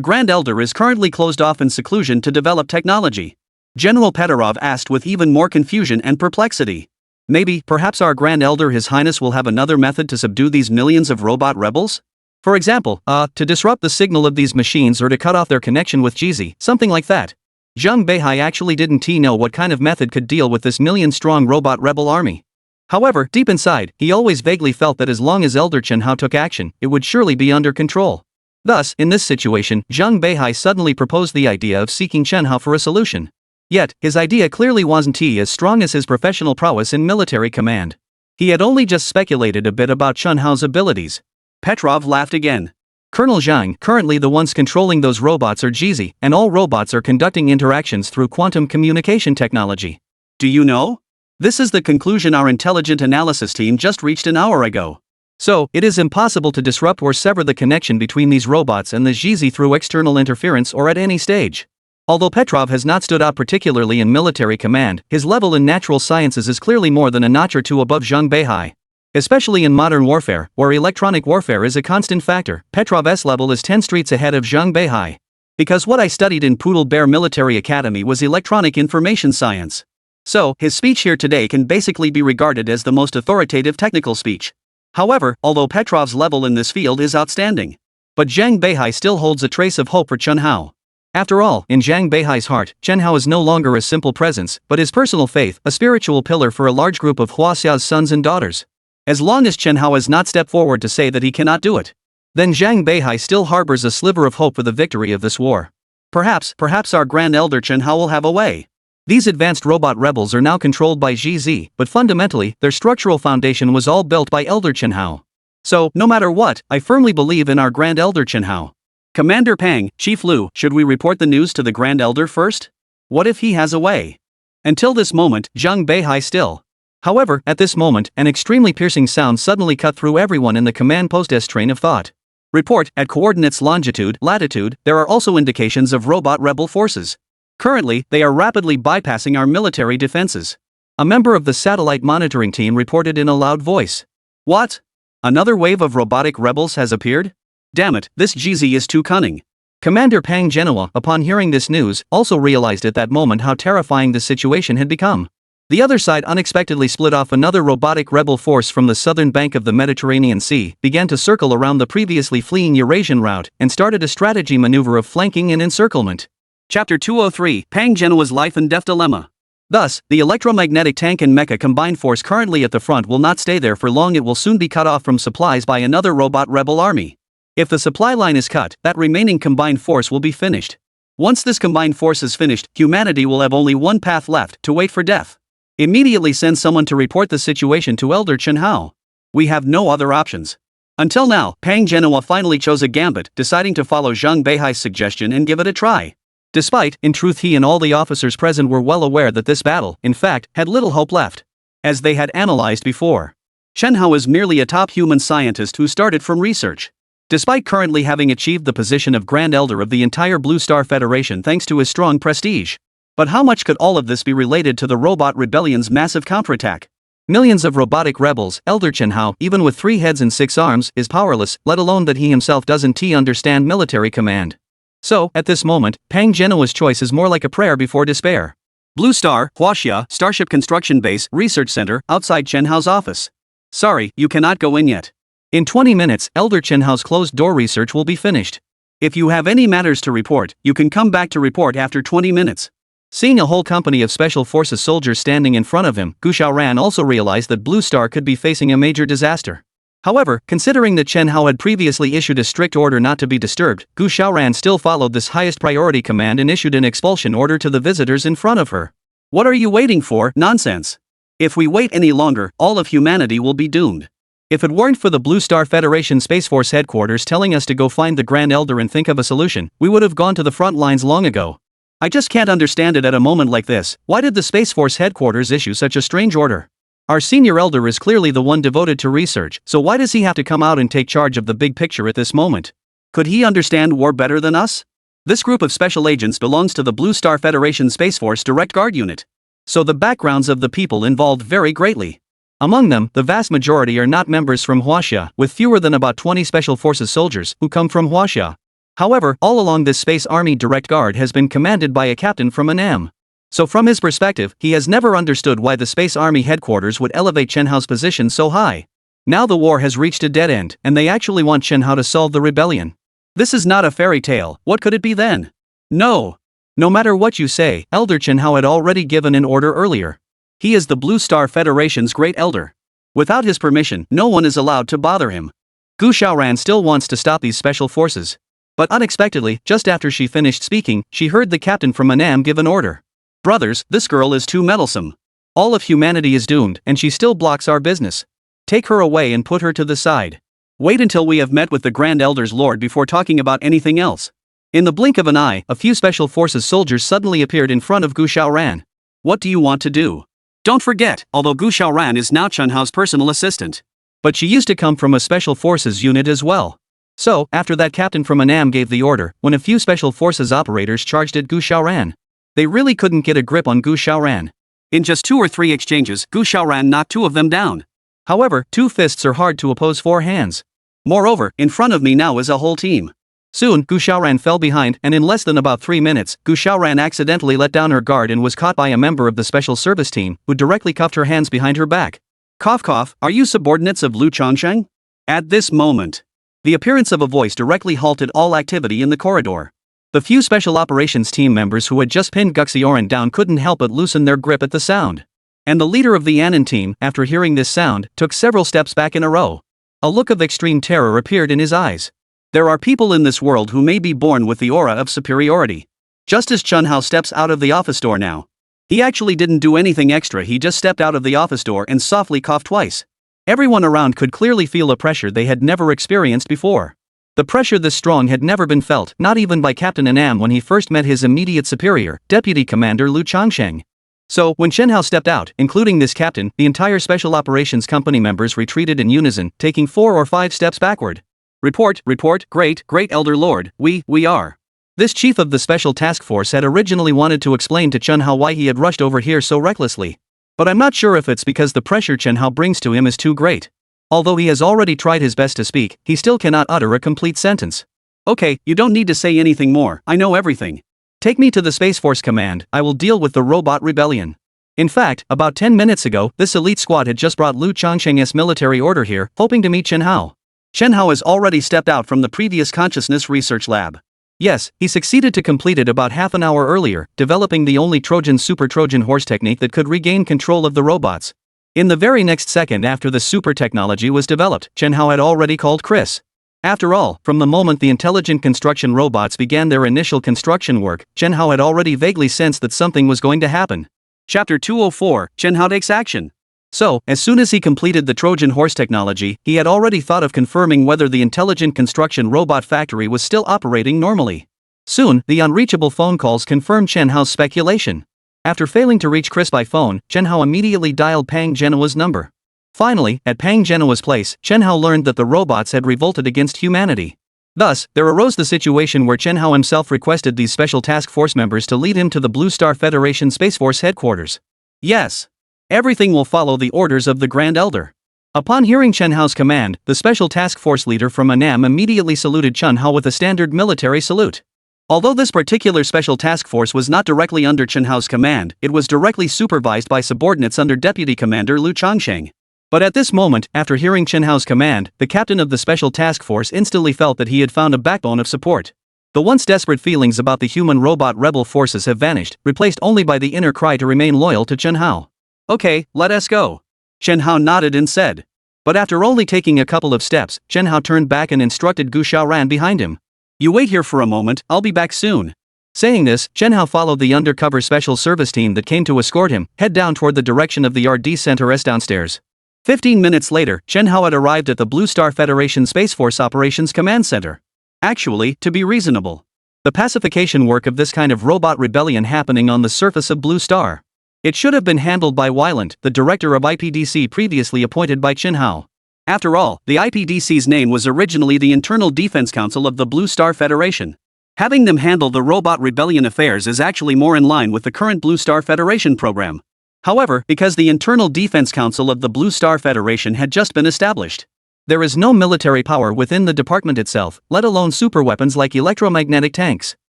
A: Grand Elder is currently closed off in seclusion to develop technology.
B: General Petarov asked with even more confusion and perplexity. Maybe, perhaps our Grand Elder His Highness will have another method to subdue these millions of robot rebels? For example, to disrupt the signal of these machines or to cut off their connection with GZ, something like that. Zhang Beihai actually didn't know what kind of method could deal with this million-strong robot rebel army. However, deep inside, he always vaguely felt that as long as Elder Chen Hao took action, it would surely be under control. Thus, in this situation, Zhang Beihai suddenly proposed the idea of seeking Chen Hao for a solution. Yet, his idea clearly wasn't as strong as his professional prowess in military command. He had only just speculated a bit about Chen Hao's abilities. Petrov laughed again. Colonel Zhang, currently the ones controlling those robots are GZ, and all robots are conducting interactions through quantum communication technology. Do you know? This is the conclusion our intelligent analysis team just reached an hour ago. So, it is impossible to disrupt or sever the connection between these robots and the GZ through external interference or at any stage. Although Petrov has not stood out particularly in military command, his level in natural sciences is clearly more than a notch or two above Zhang Beihai. Especially in modern warfare, where electronic warfare is a constant factor, Petrov's level is 10 streets ahead of Zhang Beihai. Because what I studied in Poodle Bear Military Academy was electronic information science. So, his speech here today can basically be regarded as the most authoritative technical speech. However, although Petrov's level in this field is outstanding, but Zhang Beihai still holds a trace of hope for Chen Hao. After all, in Zhang Beihai's heart, Chen Hao is no longer a simple presence, but his personal faith, a spiritual pillar for a large group of Hua Xiao's sons and daughters. As long as Chen Hao has not stepped forward to say that he cannot do it, then Zhang Beihai still harbors a sliver of hope for the victory of this war. Perhaps our Grand Elder Chen Hao will have a way. These advanced robot rebels are now controlled by GZ, but fundamentally, their structural foundation was all built by Elder Chen Hao. So, no matter what, I firmly believe in our Grand Elder Chen Hao. Commander Pang, Chief Lu, should we report the news to the Grand Elder first? What if he has a way? Until this moment, Zhang Beihai still. However, at this moment, an extremely piercing sound suddenly cut through everyone in the command post's train of thought. Report, at coordinates longitude, latitude, there are also indications of robot rebel forces. Currently, they are rapidly bypassing our military defenses. A member of the satellite monitoring team reported in a loud voice. What? Another wave of robotic rebels has appeared? Damn it, this GZ is too cunning. Commander Pang Genoa, upon hearing this news, also realized at that moment how terrifying the situation had become. The other side unexpectedly split off another robotic rebel force from the southern bank of the Mediterranean Sea, began to circle around the previously fleeing Eurasian route, and started a strategy maneuver of flanking and encirclement. Chapter 203, Pang Genoa's Life and Death Dilemma. Thus, the electromagnetic tank and mecha combined force currently at the front will not stay there for long. It will soon be cut off from supplies by another robot rebel army. If the supply line is cut, that remaining combined force will be finished. Once this combined force is finished, humanity will have only one path left, to wait for death. Immediately send someone to report the situation to Elder Chen Hao. We have no other options. Until now, Pang Genoa finally chose a gambit, deciding to follow Zhang Beihai's suggestion and give it a try. Despite, in truth, he and all the officers present were well aware that this battle, in fact, had little hope left. As they had analyzed before, Chen Hao is merely a top human scientist who started from research. Despite currently having achieved the position of Grand Elder of the entire Blue Star Federation thanks to his strong prestige. But how much could all of this be related to the robot rebellion's massive counterattack? Millions of robotic rebels, Elder Chen Hao, even with 3 heads and 6 arms, is powerless, let alone that he himself doesn't understand military command. So, at this moment, Pang Genoa's choice is more like a prayer before despair. Blue Star, Huaxia, Starship Construction Base, Research Center, outside Chen Hao's office. Sorry, you cannot go in yet. In 20 minutes, Elder Chen Hao's closed-door research will be finished. If you have any matters to report, you can come back to report after 20 minutes. Seeing a whole company of Special Forces soldiers standing in front of him, Gu Xiaoran also realized that Blue Star could be facing a major disaster. However, considering that Chen Hao had previously issued a strict order not to be disturbed, Gu Xiaoran still followed this highest priority command and issued an expulsion order to the visitors in front of her. What are you waiting for? Nonsense. If we wait any longer, all of humanity will be doomed. If it weren't for the Blue Star Federation Space Force headquarters telling us to go find the Grand Elder and think of a solution, we would have gone to the front lines long ago. I just can't understand it at a moment like this. Why did the Space Force headquarters issue such a strange order? Our senior elder is clearly the one devoted to research, so why does he have to come out and take charge of the big picture at this moment? Could he understand war better than us? This group of special agents belongs to the Blue Star Federation Space Force Direct Guard Unit. So the backgrounds of the people involved vary greatly. Among them, the vast majority are not members from Huaxia, with fewer than about 20 Special Forces soldiers who come from Huaxia. However, all along this Space Army Direct Guard has been commanded by a captain from Annam.
A: So from his perspective, he has never understood why the Space Army headquarters would elevate Chen Hao's position so high. Now the war has reached a dead end, and they actually want Chen Hao to solve the rebellion. This is not a fairy tale. What could it be then? No. No matter what you say, Elder Chen Hao had already given an order earlier. He is the Blue Star Federation's great elder. Without his permission, no one is allowed to bother him. Gu Xiaoran still wants to stop these special forces. But unexpectedly, just after she finished speaking, she heard the captain from Annam give an order. Brothers, this girl is too meddlesome. All of humanity is doomed, and she still blocks our business. Take her away and put her to the side. Wait until we have met with the Grand Elder's Lord before talking about anything else. In the blink of an eye, a few special forces soldiers suddenly appeared in front of Gu Xiaoran. What do you want to do? Don't forget, although Gu Xiaoran is now Chen Hao's personal assistant. But she used to come from a special forces unit as well. So, after that captain from Annam gave the order, when a few special forces operators charged at Gu Xiaoran, they really couldn't get a grip on Gu Xiaoran. In just 2 or 3 exchanges, Gu Xiaoran knocked 2 of them down. However, 2 fists are hard to oppose 4 hands. Moreover, in front of me now is a whole team. Soon, Gu Xiaoran fell behind, and in less than about 3 minutes, Gu Xiaoran accidentally let down her guard and was caught by a member of the special service team, who directly cuffed her hands behind her back. Cough cough, are you subordinates of Lu Chongsheng? At this moment, the appearance of a voice directly halted all activity in the corridor. The few special operations team members who had just pinned Gu Xiaoran down couldn't help but loosen their grip at the sound. And the leader of the Anan team, after hearing this sound, took several steps back in a row. A look of extreme terror appeared in his eyes. There are people in this world who may be born with the aura of superiority. Just as Chen Hao steps out of the office door now. He actually didn't do anything extra, he just stepped out of the office door and softly coughed twice. Everyone around could clearly feel a pressure they had never experienced before. The pressure this strong had never been felt, not even by Captain Annam when he first met his immediate superior, Deputy Commander Lu Chongsheng. So, when Chen Hao stepped out, including this captain, the entire Special Operations Company members retreated in unison, taking 4 or 5 steps backward. Report, great Elder Lord, we are. This chief of the Special Task Force had originally wanted to explain to Chen Hao why he had rushed over here so recklessly. But I'm not sure if it's because the pressure Chen Hao brings to him is too great. Although he has already tried his best to speak, he still cannot utter a complete sentence. Okay, you don't need to say anything more, I know everything. Take me to the Space Force Command, I will deal with the robot rebellion. In fact, about 10 minutes ago, this elite squad had just brought Lu Chongsheng's military order here, hoping to meet Chen Hao. Chen Hao has already stepped out from the previous consciousness research lab. Yes, he succeeded to complete it about half an hour earlier, developing the only Super Trojan horse technique that could regain control of the robots. In the very next second after the super technology was developed, Chen Hao had already called Chris. After all, from the moment the intelligent construction robots began their initial construction work, Chen Hao had already vaguely sensed that something was going to happen. Chapter 204, Chen Hao takes action. So, as soon as he completed the Trojan horse technology, he had already thought of confirming whether the intelligent construction robot factory was still operating normally. Soon, the unreachable phone calls confirmed Chen Hao's speculation. After failing to reach Chris by phone, Chen Hao immediately dialed Pang Genoa's number. Finally, at Pang Genoa's place, Chen Hao learned that the robots had revolted against humanity. Thus, there arose the situation where Chen Hao himself requested these special task force members to lead him to the Blue Star Federation Space Force headquarters. Yes. Everything will follow the orders of the Grand Elder. Upon hearing Chen Hao's command, the special task force leader from Annam immediately saluted Chen Hao with a standard military salute. Although this particular special task force was not directly under Chen Hao's command, it was directly supervised by subordinates under Deputy Commander Lu Chongsheng. But at this moment, after hearing Chen Hao's command, the captain of the special task force instantly felt that he had found a backbone of support. The once desperate feelings about the human-robot rebel forces have vanished, replaced only by the inner cry to remain loyal to Chen Hao. Okay, let us go. Chen Hao nodded and said. But after only taking a couple of steps, Chen Hao turned back and instructed Gu Xiaoran behind him. You wait here for a moment, I'll be back soon. Saying this, Chen Hao followed the undercover special service team that came to escort him, head down toward the direction of the RD Center S downstairs. 15 minutes later, Chen Hao had arrived at the Blue Star Federation Space Force Operations Command Center. Actually, to be reasonable, the pacification work of this kind of robot rebellion happening on the surface of Blue Star. It should have been handled by Weiland, the director of IPDC previously appointed by Chen Hao. After all, the IPDC's name was originally the Internal Defense Council of the Blue Star Federation. Having them handle the robot rebellion affairs is actually more in line with the current Blue Star Federation program. However, because the Internal Defense Council of the Blue Star Federation had just been established, there is no military power within the department itself, let alone superweapons like electromagnetic tanks.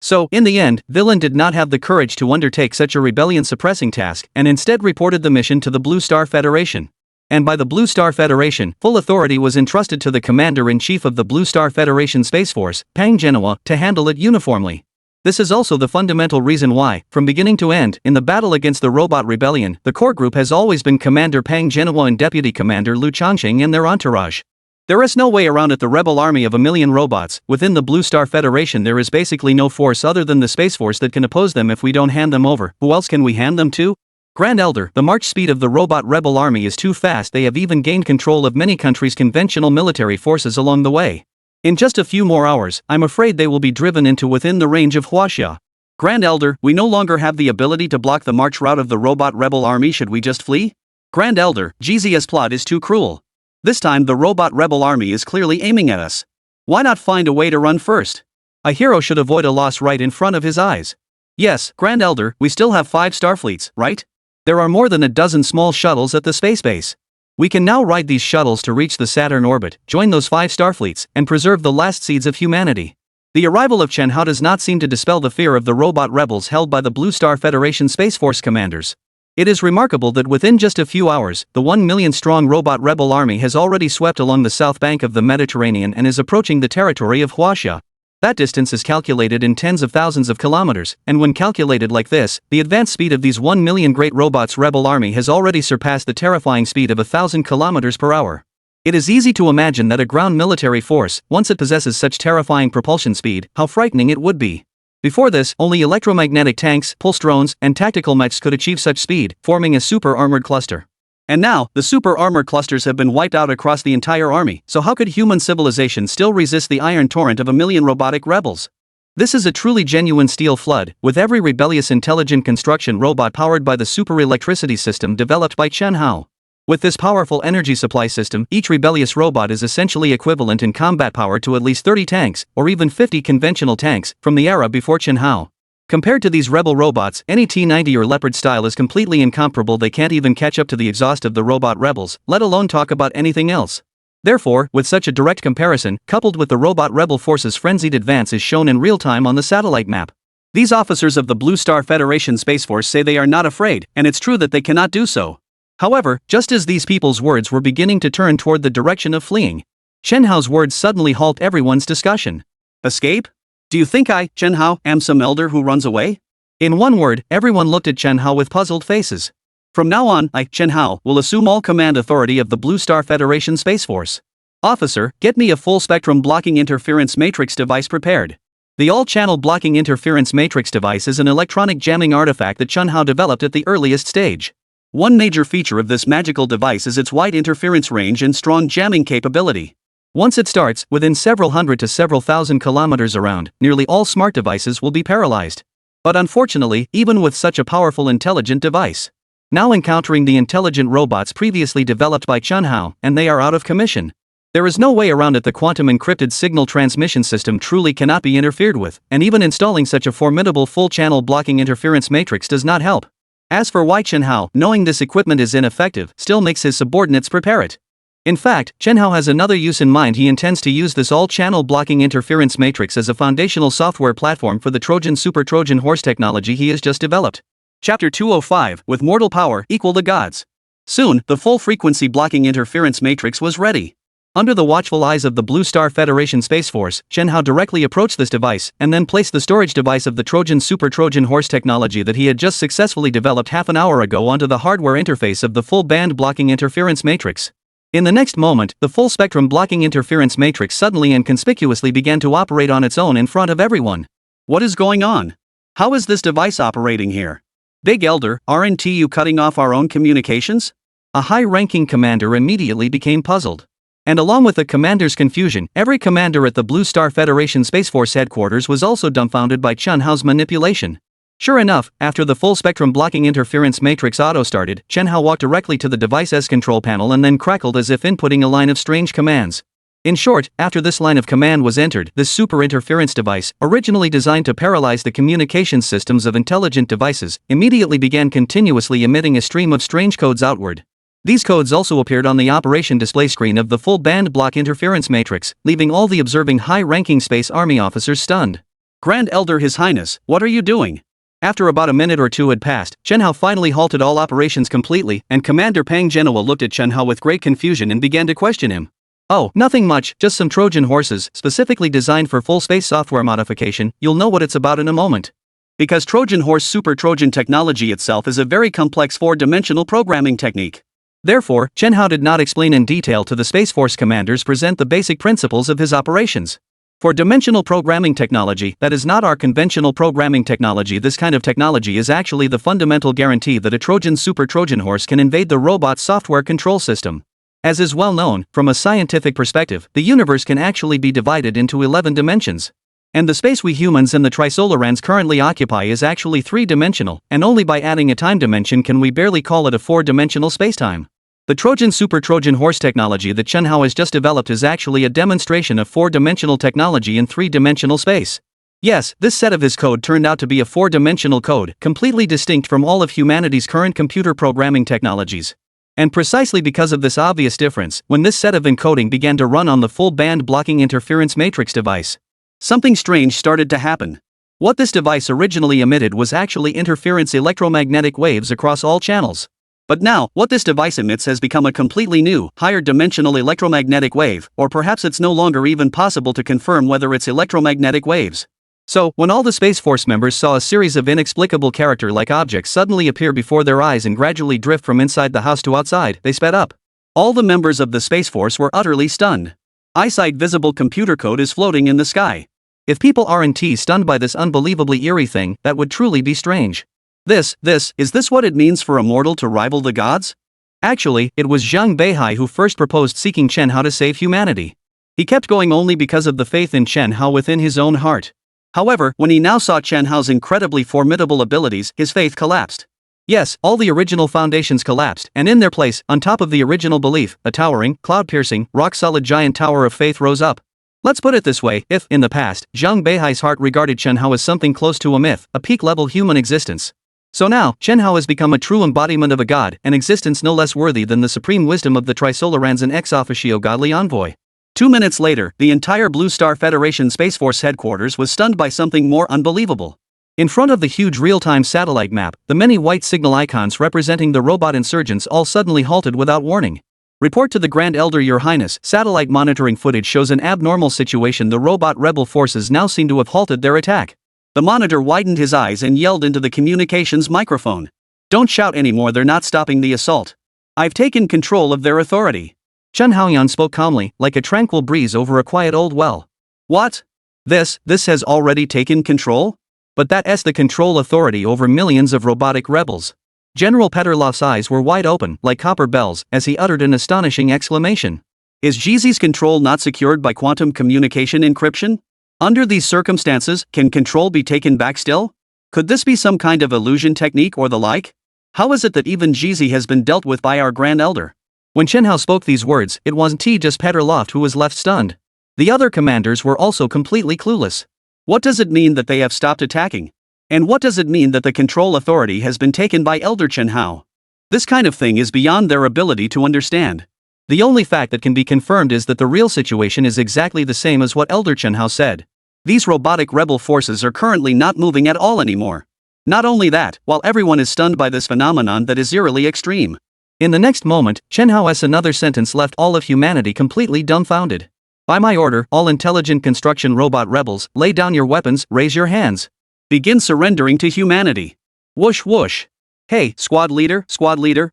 A: So, in the end, Villain did not have the courage to undertake such a rebellion-suppressing task and instead reported the mission to the Blue Star Federation. And by the Blue Star Federation, full authority was entrusted to the Commander-in-Chief of the Blue Star Federation Space Force, Pang Genua, to handle it uniformly. This is also the fundamental reason why, from beginning to end, in the battle against the Robot Rebellion, the core group has always been Commander Pang Genua and Deputy Commander Lu Changqing and their entourage. There is no way around it. The rebel army of 1,000,000 robots, within the Blue Star Federation there is basically no force other than the Space Force that can oppose them if we don't hand them over. Who else can we hand them to? Grand Elder, the march speed of the robot rebel army is too fast. They have even gained control of many countries' conventional military forces along the way. In just a few more hours, I'm afraid they will be driven into within the range of Huaxia. Grand Elder, we no longer have the ability to block the march route of the robot rebel army. Should we just flee? Grand Elder, GZ's plot is too cruel. This time the robot rebel army is clearly aiming at us. Why not find a way to run first? A hero should avoid a loss right in front of his eyes. Yes, Grand Elder, we still have 5 starfleets, right? There are more than a dozen small shuttles at the space base. We can now ride these shuttles to reach the Saturn orbit, join those 5 starfleets, and preserve the last seeds of humanity. The arrival of Chen Hao does not seem to dispel the fear of the robot rebels held by the Blue Star Federation Space Force commanders. It is remarkable that within just a few hours, the 1,000,000-strong robot rebel army has already swept along the south bank of the Mediterranean and is approaching the territory of Huaxia. That distance is calculated in tens of thousands of kilometers, and when calculated like this, the advanced speed of these 1,000,000 great robots rebel army has already surpassed the terrifying speed of 1,000 kilometers per hour. It is easy to imagine that a ground military force, once it possesses such terrifying propulsion speed, how frightening it would be. Before this, only electromagnetic tanks, pulse drones, and tactical mechs could achieve such speed, forming a super armored cluster. And now, the super armored clusters have been wiped out across the entire army, so how could human civilization still resist the iron torrent of 1,000,000 robotic rebels? This is a truly genuine steel flood, with every rebellious intelligent construction robot powered by the super electricity system developed by Chen Hao. With this powerful energy supply system, each rebellious robot is essentially equivalent in combat power to at least 30 tanks, or even 50 conventional tanks, from the era before Chen Hao. Compared to these rebel robots, any T-90 or Leopard style is completely incomparable. They can't even catch up to the exhaust of the robot rebels, let alone talk about anything else. Therefore, with such a direct comparison, coupled with the robot rebel force's frenzied advance is shown in real time on the satellite map. These officers of the Blue Star Federation Space Force say they are not afraid, and it's true that they cannot do so. However, just as these people's words were beginning to turn toward the direction of fleeing, Chen Hao's words suddenly halt everyone's discussion. Escape? Do you think I, Chen Hao, am some elder who runs away? In one word, everyone looked at Chen Hao with puzzled faces. From now on, I, Chen Hao, will assume all command authority of the Blue Star Federation Space Force. Officer, get me a full-spectrum blocking interference matrix device prepared. The all-channel blocking interference matrix device is an electronic jamming artifact that Chen Hao developed at the earliest stage. One major feature of this magical device is its wide interference range and strong jamming capability. Once it starts, within several hundred to several thousand kilometers around, nearly all smart devices will be paralyzed. But unfortunately, even with such a powerful intelligent device, now encountering the intelligent robots previously developed by Chen Hao, and they are out of commission. There is no way around it. The quantum encrypted signal transmission system truly cannot be interfered with, and even installing such a formidable full-channel blocking interference matrix does not help. As for why Chen Hao, knowing this equipment is ineffective, still makes his subordinates prepare it. In fact, Chen Hao has another use in mind. He intends to use this all-channel blocking interference matrix as a foundational software platform for the Trojan Super Trojan Horse technology he has just developed. Chapter 205, with mortal power equal the gods. Soon, the full-frequency blocking interference matrix was ready. Under the watchful eyes of the Blue Star Federation Space Force, Chen Hao directly approached this device and then placed the storage device of the Trojan Super Trojan Horse technology that he had just successfully developed half an hour ago onto the hardware interface of the full-band blocking interference matrix. In the next moment, the full-spectrum blocking interference matrix suddenly and conspicuously began to operate on its own in front of everyone. What is going on? How is this device operating here? Big Elder, aren't you cutting off our own communications? A high-ranking commander immediately became puzzled. And along with the commander's confusion, every commander at the Blue Star Federation Space Force headquarters was also dumbfounded by Chen Hao's manipulation. Sure enough, after the full-spectrum blocking interference matrix auto-started, Chen Hao walked directly to the device's control panel and then crackled as if inputting a line of strange commands. In short, after this line of command was entered, this super interference device, originally designed to paralyze the communications systems of intelligent devices, immediately began continuously emitting a stream of strange codes outward. These codes also appeared on the operation display screen of the full-band block interference matrix, leaving all the observing high-ranking Space Army officers stunned.
B: Grand Elder His Highness, what are you doing? After about a minute or two had passed, Chen Hao finally halted all operations completely, and Commander Pang Genoa looked at Chen Hao with great confusion and began to question him. Oh, nothing much, just some Trojan horses, specifically designed for full space software modification. You'll know what it's about in a moment. Because Trojan Horse Super Trojan technology itself is a very complex four-dimensional programming technique. Therefore, Chen Hao did not explain in detail to the Space Force commanders present the basic principles of his operations. For dimensional programming technology, that is not our conventional programming technology. This kind of technology is actually the fundamental guarantee that a Trojan Super Trojan Horse can invade the robot's software control system. As is well known, from a scientific perspective, the universe can actually be divided into 11 dimensions. And the space we humans and the Trisolarans currently occupy is actually 3-dimensional, and only by adding a time dimension can we barely call it a 4-dimensional spacetime. The Trojan Super Trojan Horse technology that Chen Hao has just developed is actually a demonstration of 4-dimensional technology in 3-dimensional space. Yes, this set of his code turned out to be a 4-dimensional code, completely distinct from all of humanity's current computer programming technologies. And precisely because of this obvious difference, when this set of encoding began to run on the full band blocking interference matrix device, something strange started to happen. What this device originally emitted was actually interference electromagnetic waves across all channels. But now, what this device emits has become a completely new, higher dimensional electromagnetic wave, or perhaps it's no longer even possible to confirm whether it's electromagnetic waves. So, when all the Space Force members saw a series of inexplicable character-like objects suddenly appear before their eyes and gradually drift from inside the house to outside, they sped up. All the members of the Space Force were utterly stunned. Eyesight visible computer code is floating in the sky. If people aren't stunned by this unbelievably eerie thing, that would truly be strange. Is this what it means for a mortal to rival the gods? Actually, it was Zhang Beihai who first proposed seeking Chen Hao to save humanity. He kept going only because of the faith in Chen Hao within his own heart. However, when he now saw Chen Hao's incredibly formidable abilities, his faith collapsed. Yes, all the original foundations collapsed, and in their place, on top of the original belief, a towering, cloud-piercing, rock-solid giant tower of faith rose up. Let's put it this way, if, in the past, Zhang Beihai's heart regarded Chen Hao as something close to a myth, a peak-level human existence. So now, Chen Hao has become a true embodiment of a god, an existence no less worthy than the supreme wisdom of the Trisolarans and ex officio godly envoy. 2 minutes later, the entire Blue Star Federation Space Force headquarters was stunned by something more unbelievable. In front of the huge real-time satellite map, the many white signal icons representing the robot insurgents all suddenly halted without warning. Report to the Grand Elder Your Highness, satellite monitoring footage shows an abnormal situation. The robot rebel forces now seem to have halted their attack. The monitor widened his eyes and yelled into the communications microphone. Don't shout anymore, they're not stopping the assault. I've taken control of their authority. Chen Haoyan spoke calmly, like a tranquil breeze over a quiet old well. What? This has already taken control? But that's the control authority over millions of robotic rebels. General Peterloff's eyes were wide open, like copper bells, as he uttered an astonishing exclamation. Is Jeezy's control not secured by quantum communication encryption? Under these circumstances, can control be taken back still? Could this be some kind of illusion technique or the like? How is it that even Jeezy has been dealt with by our Grand Elder? When Chen Hao spoke these words, it wasn't just Peterloff who was left stunned. The other commanders were also completely clueless. What does it mean that they have stopped attacking? And what does it mean that the control authority has been taken by Elder Chen Hao? This kind of thing is beyond their ability to understand. The only fact that can be confirmed is that the real situation is exactly the same as what Elder Chen Hao said. These robotic rebel forces are currently not moving at all anymore. Not only that, while everyone is stunned by this phenomenon that is eerily extreme. In the next moment, Chen Hao's another sentence left all of humanity completely dumbfounded. By my order, all intelligent construction robot rebels, lay down your weapons, raise your hands. Begin surrendering to humanity. Whoosh whoosh. Hey, squad leader,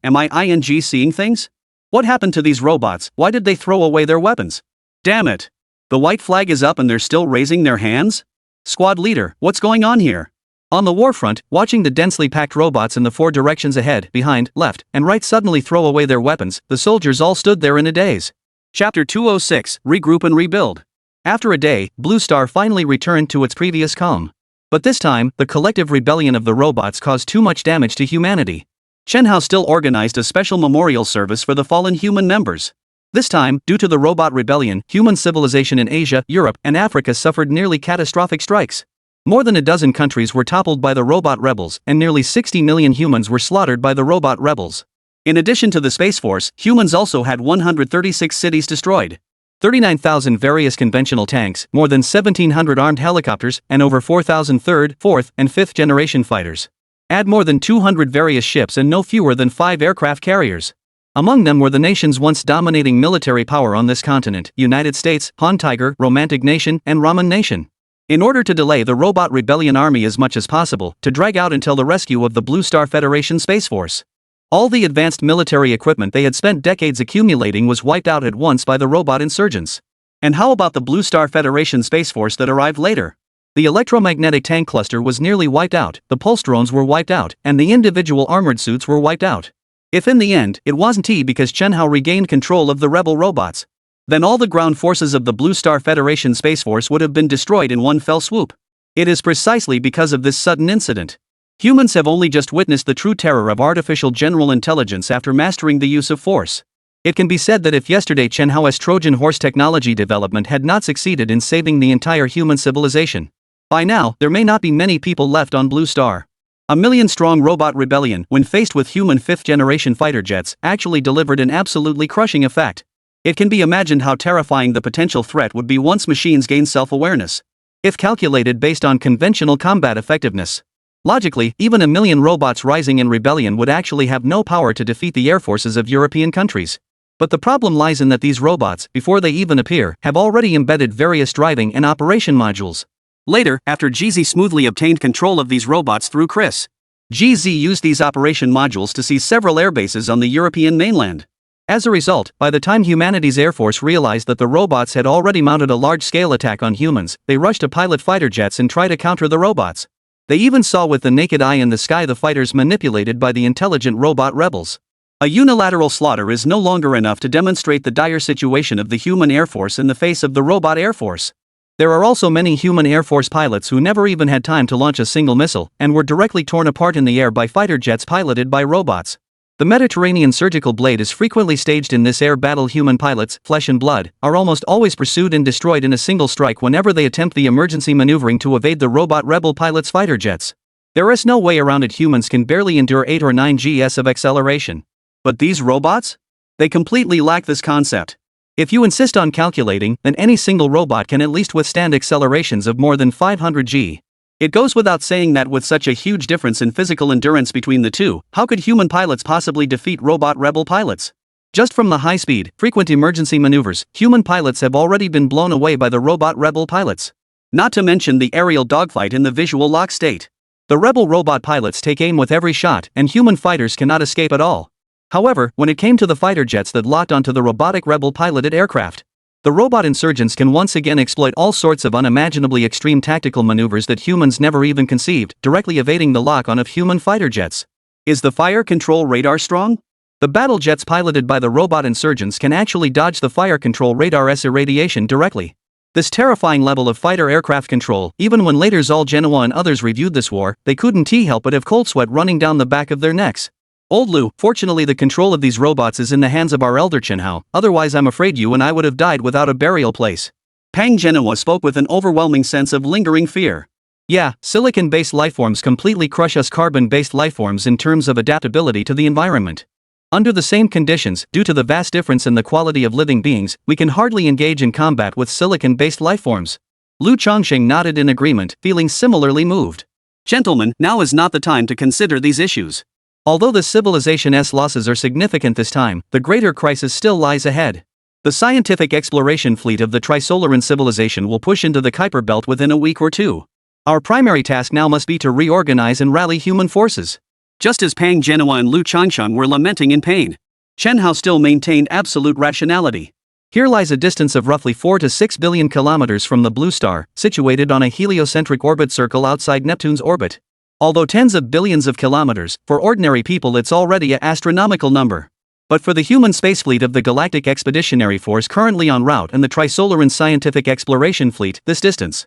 B: am I seeing things? What happened to these robots? Why did they throw away their weapons? Damn it. The white flag is up and they're still raising their hands? Squad leader, what's going on here? On the warfront, watching the densely packed robots in the 4 directions ahead, behind, left, and right suddenly throw away their weapons, the soldiers all stood there in a daze. Chapter 206, Regroup and Rebuild. After a day, Blue Star finally returned to its previous calm. But this time, the collective rebellion of the robots caused too much damage to humanity. Chen Hao still organized a special memorial service for the fallen human members. This time, due to the robot rebellion, human civilization in Asia, Europe, and Africa suffered nearly catastrophic strikes. More than a dozen countries were toppled by the robot rebels, and nearly 60 million humans were slaughtered by the robot rebels. In addition to the Space Force, humans also had 136 cities destroyed.
A: 39,000 various conventional tanks, more than 1,700 armed helicopters, and over 4,000 third, fourth, and fifth generation fighters. Add more than 200 various ships and no fewer than 5 aircraft carriers. Among them were the nations once dominating military power on this continent: United States, Han Tiger, Romantic Nation, and Ramen Nation. In order to delay the Robot Rebellion Army as much as possible, to drag out until the rescue of the Blue Star Federation Space Force. All the advanced military equipment they had spent decades accumulating was wiped out at once by the robot insurgents. And how about the Blue Star Federation Space Force that arrived later? The electromagnetic tank cluster was nearly wiped out, the pulse drones were wiped out, and the individual armored suits were wiped out. If in the end, it wasn't because Chen Hao regained control of the rebel robots, then all the ground forces of the Blue Star Federation Space Force would have been destroyed in one fell swoop. It is precisely because of this sudden incident. Humans have only just witnessed the true terror of artificial general intelligence after mastering the use of force. It can be said that if yesterday Chen Hao's Trojan horse technology development had not succeeded in saving the entire human civilization, by now there may not be many people left on Blue Star. A million-strong robot rebellion, when faced with human fifth-generation fighter jets, actually delivered an absolutely crushing effect. It can be imagined how terrifying the potential threat would be once machines gain self-awareness. If calculated based on conventional combat effectiveness. Logically, even a million robots rising in rebellion would actually have no power to defeat the air forces of European countries. But the problem lies in that these robots, before they even appear, have already embedded various driving and operation modules. Later, after GZ smoothly obtained control of these robots through Chris, GZ used these operation modules to seize several airbases on the European mainland. As a result, by the time humanity's Air Force realized that the robots had already mounted a large-scale attack on humans, they rushed to pilot fighter jets and try to counter the robots. They even saw with the naked eye in the sky the fighters manipulated by the intelligent robot rebels. A unilateral slaughter is no longer enough to demonstrate the dire situation of the human Air Force in the face of the robot Air Force. There are also many human Air Force pilots who never even had time to launch a single missile, and were directly torn apart in the air by fighter jets piloted by robots. The Mediterranean surgical blade is frequently staged in this air battle. Human pilots, flesh and blood, are almost always pursued and destroyed in a single strike whenever they attempt the emergency maneuvering to evade the robot rebel pilots' fighter jets. There is no way around it. Humans can barely endure 8 or 9 gs of acceleration. But these robots? They completely lack this concept. If you insist on calculating, then any single robot can at least withstand accelerations of more than 500 g. It goes without saying that with such a huge difference in physical endurance between the two, how could human pilots possibly defeat robot rebel pilots? Just from the high-speed, frequent emergency maneuvers, human pilots have already been blown away by the robot rebel pilots. Not to mention the aerial dogfight in the visual lock state. The rebel robot pilots take aim with every shot, and human fighters cannot escape at all. However, when it came to the fighter jets that locked onto the robotic rebel piloted aircraft, the robot insurgents can once again exploit all sorts of unimaginably extreme tactical maneuvers that humans never even conceived, directly evading the lock-on of human fighter jets. Is the fire control radar strong? The battle jets piloted by the robot insurgents can actually dodge the fire control radar's irradiation directly. This terrifying level of fighter aircraft control, even when later Zal Genoa and others reviewed this war, they couldn't help but have cold sweat running down the back of their necks. Old Lu, fortunately the control of these robots is in the hands of our elder Chen Hao, otherwise I'm afraid you and I would have died without a burial place. Pang Genoa spoke with an overwhelming sense of lingering fear. Yeah, silicon-based lifeforms completely crush us carbon-based lifeforms in terms of adaptability to the environment. Under the same conditions, due to the vast difference in the quality of living beings, we can hardly engage in combat with silicon-based lifeforms. Lu Chongsheng nodded in agreement, feeling similarly moved. Gentlemen, now is not the time to consider these issues. Although the civilization's losses are significant this time, the greater crisis still lies ahead. The scientific exploration fleet of the Trisolaran civilization will push into the Kuiper Belt within a week or two. Our primary task now must be to reorganize and rally human forces. Just as Pang Genoa and Lu Changsheng were lamenting in pain, Chen Hao still maintained absolute rationality. Here lies a distance of roughly 4 to 6 billion kilometers from the Blue Star, situated on a heliocentric orbit circle outside Neptune's orbit. Although tens of billions of kilometers, for ordinary people it's already an astronomical number. But for the human space fleet of the Galactic Expeditionary Force currently en route and the Trisolaran Scientific Exploration Fleet, this distance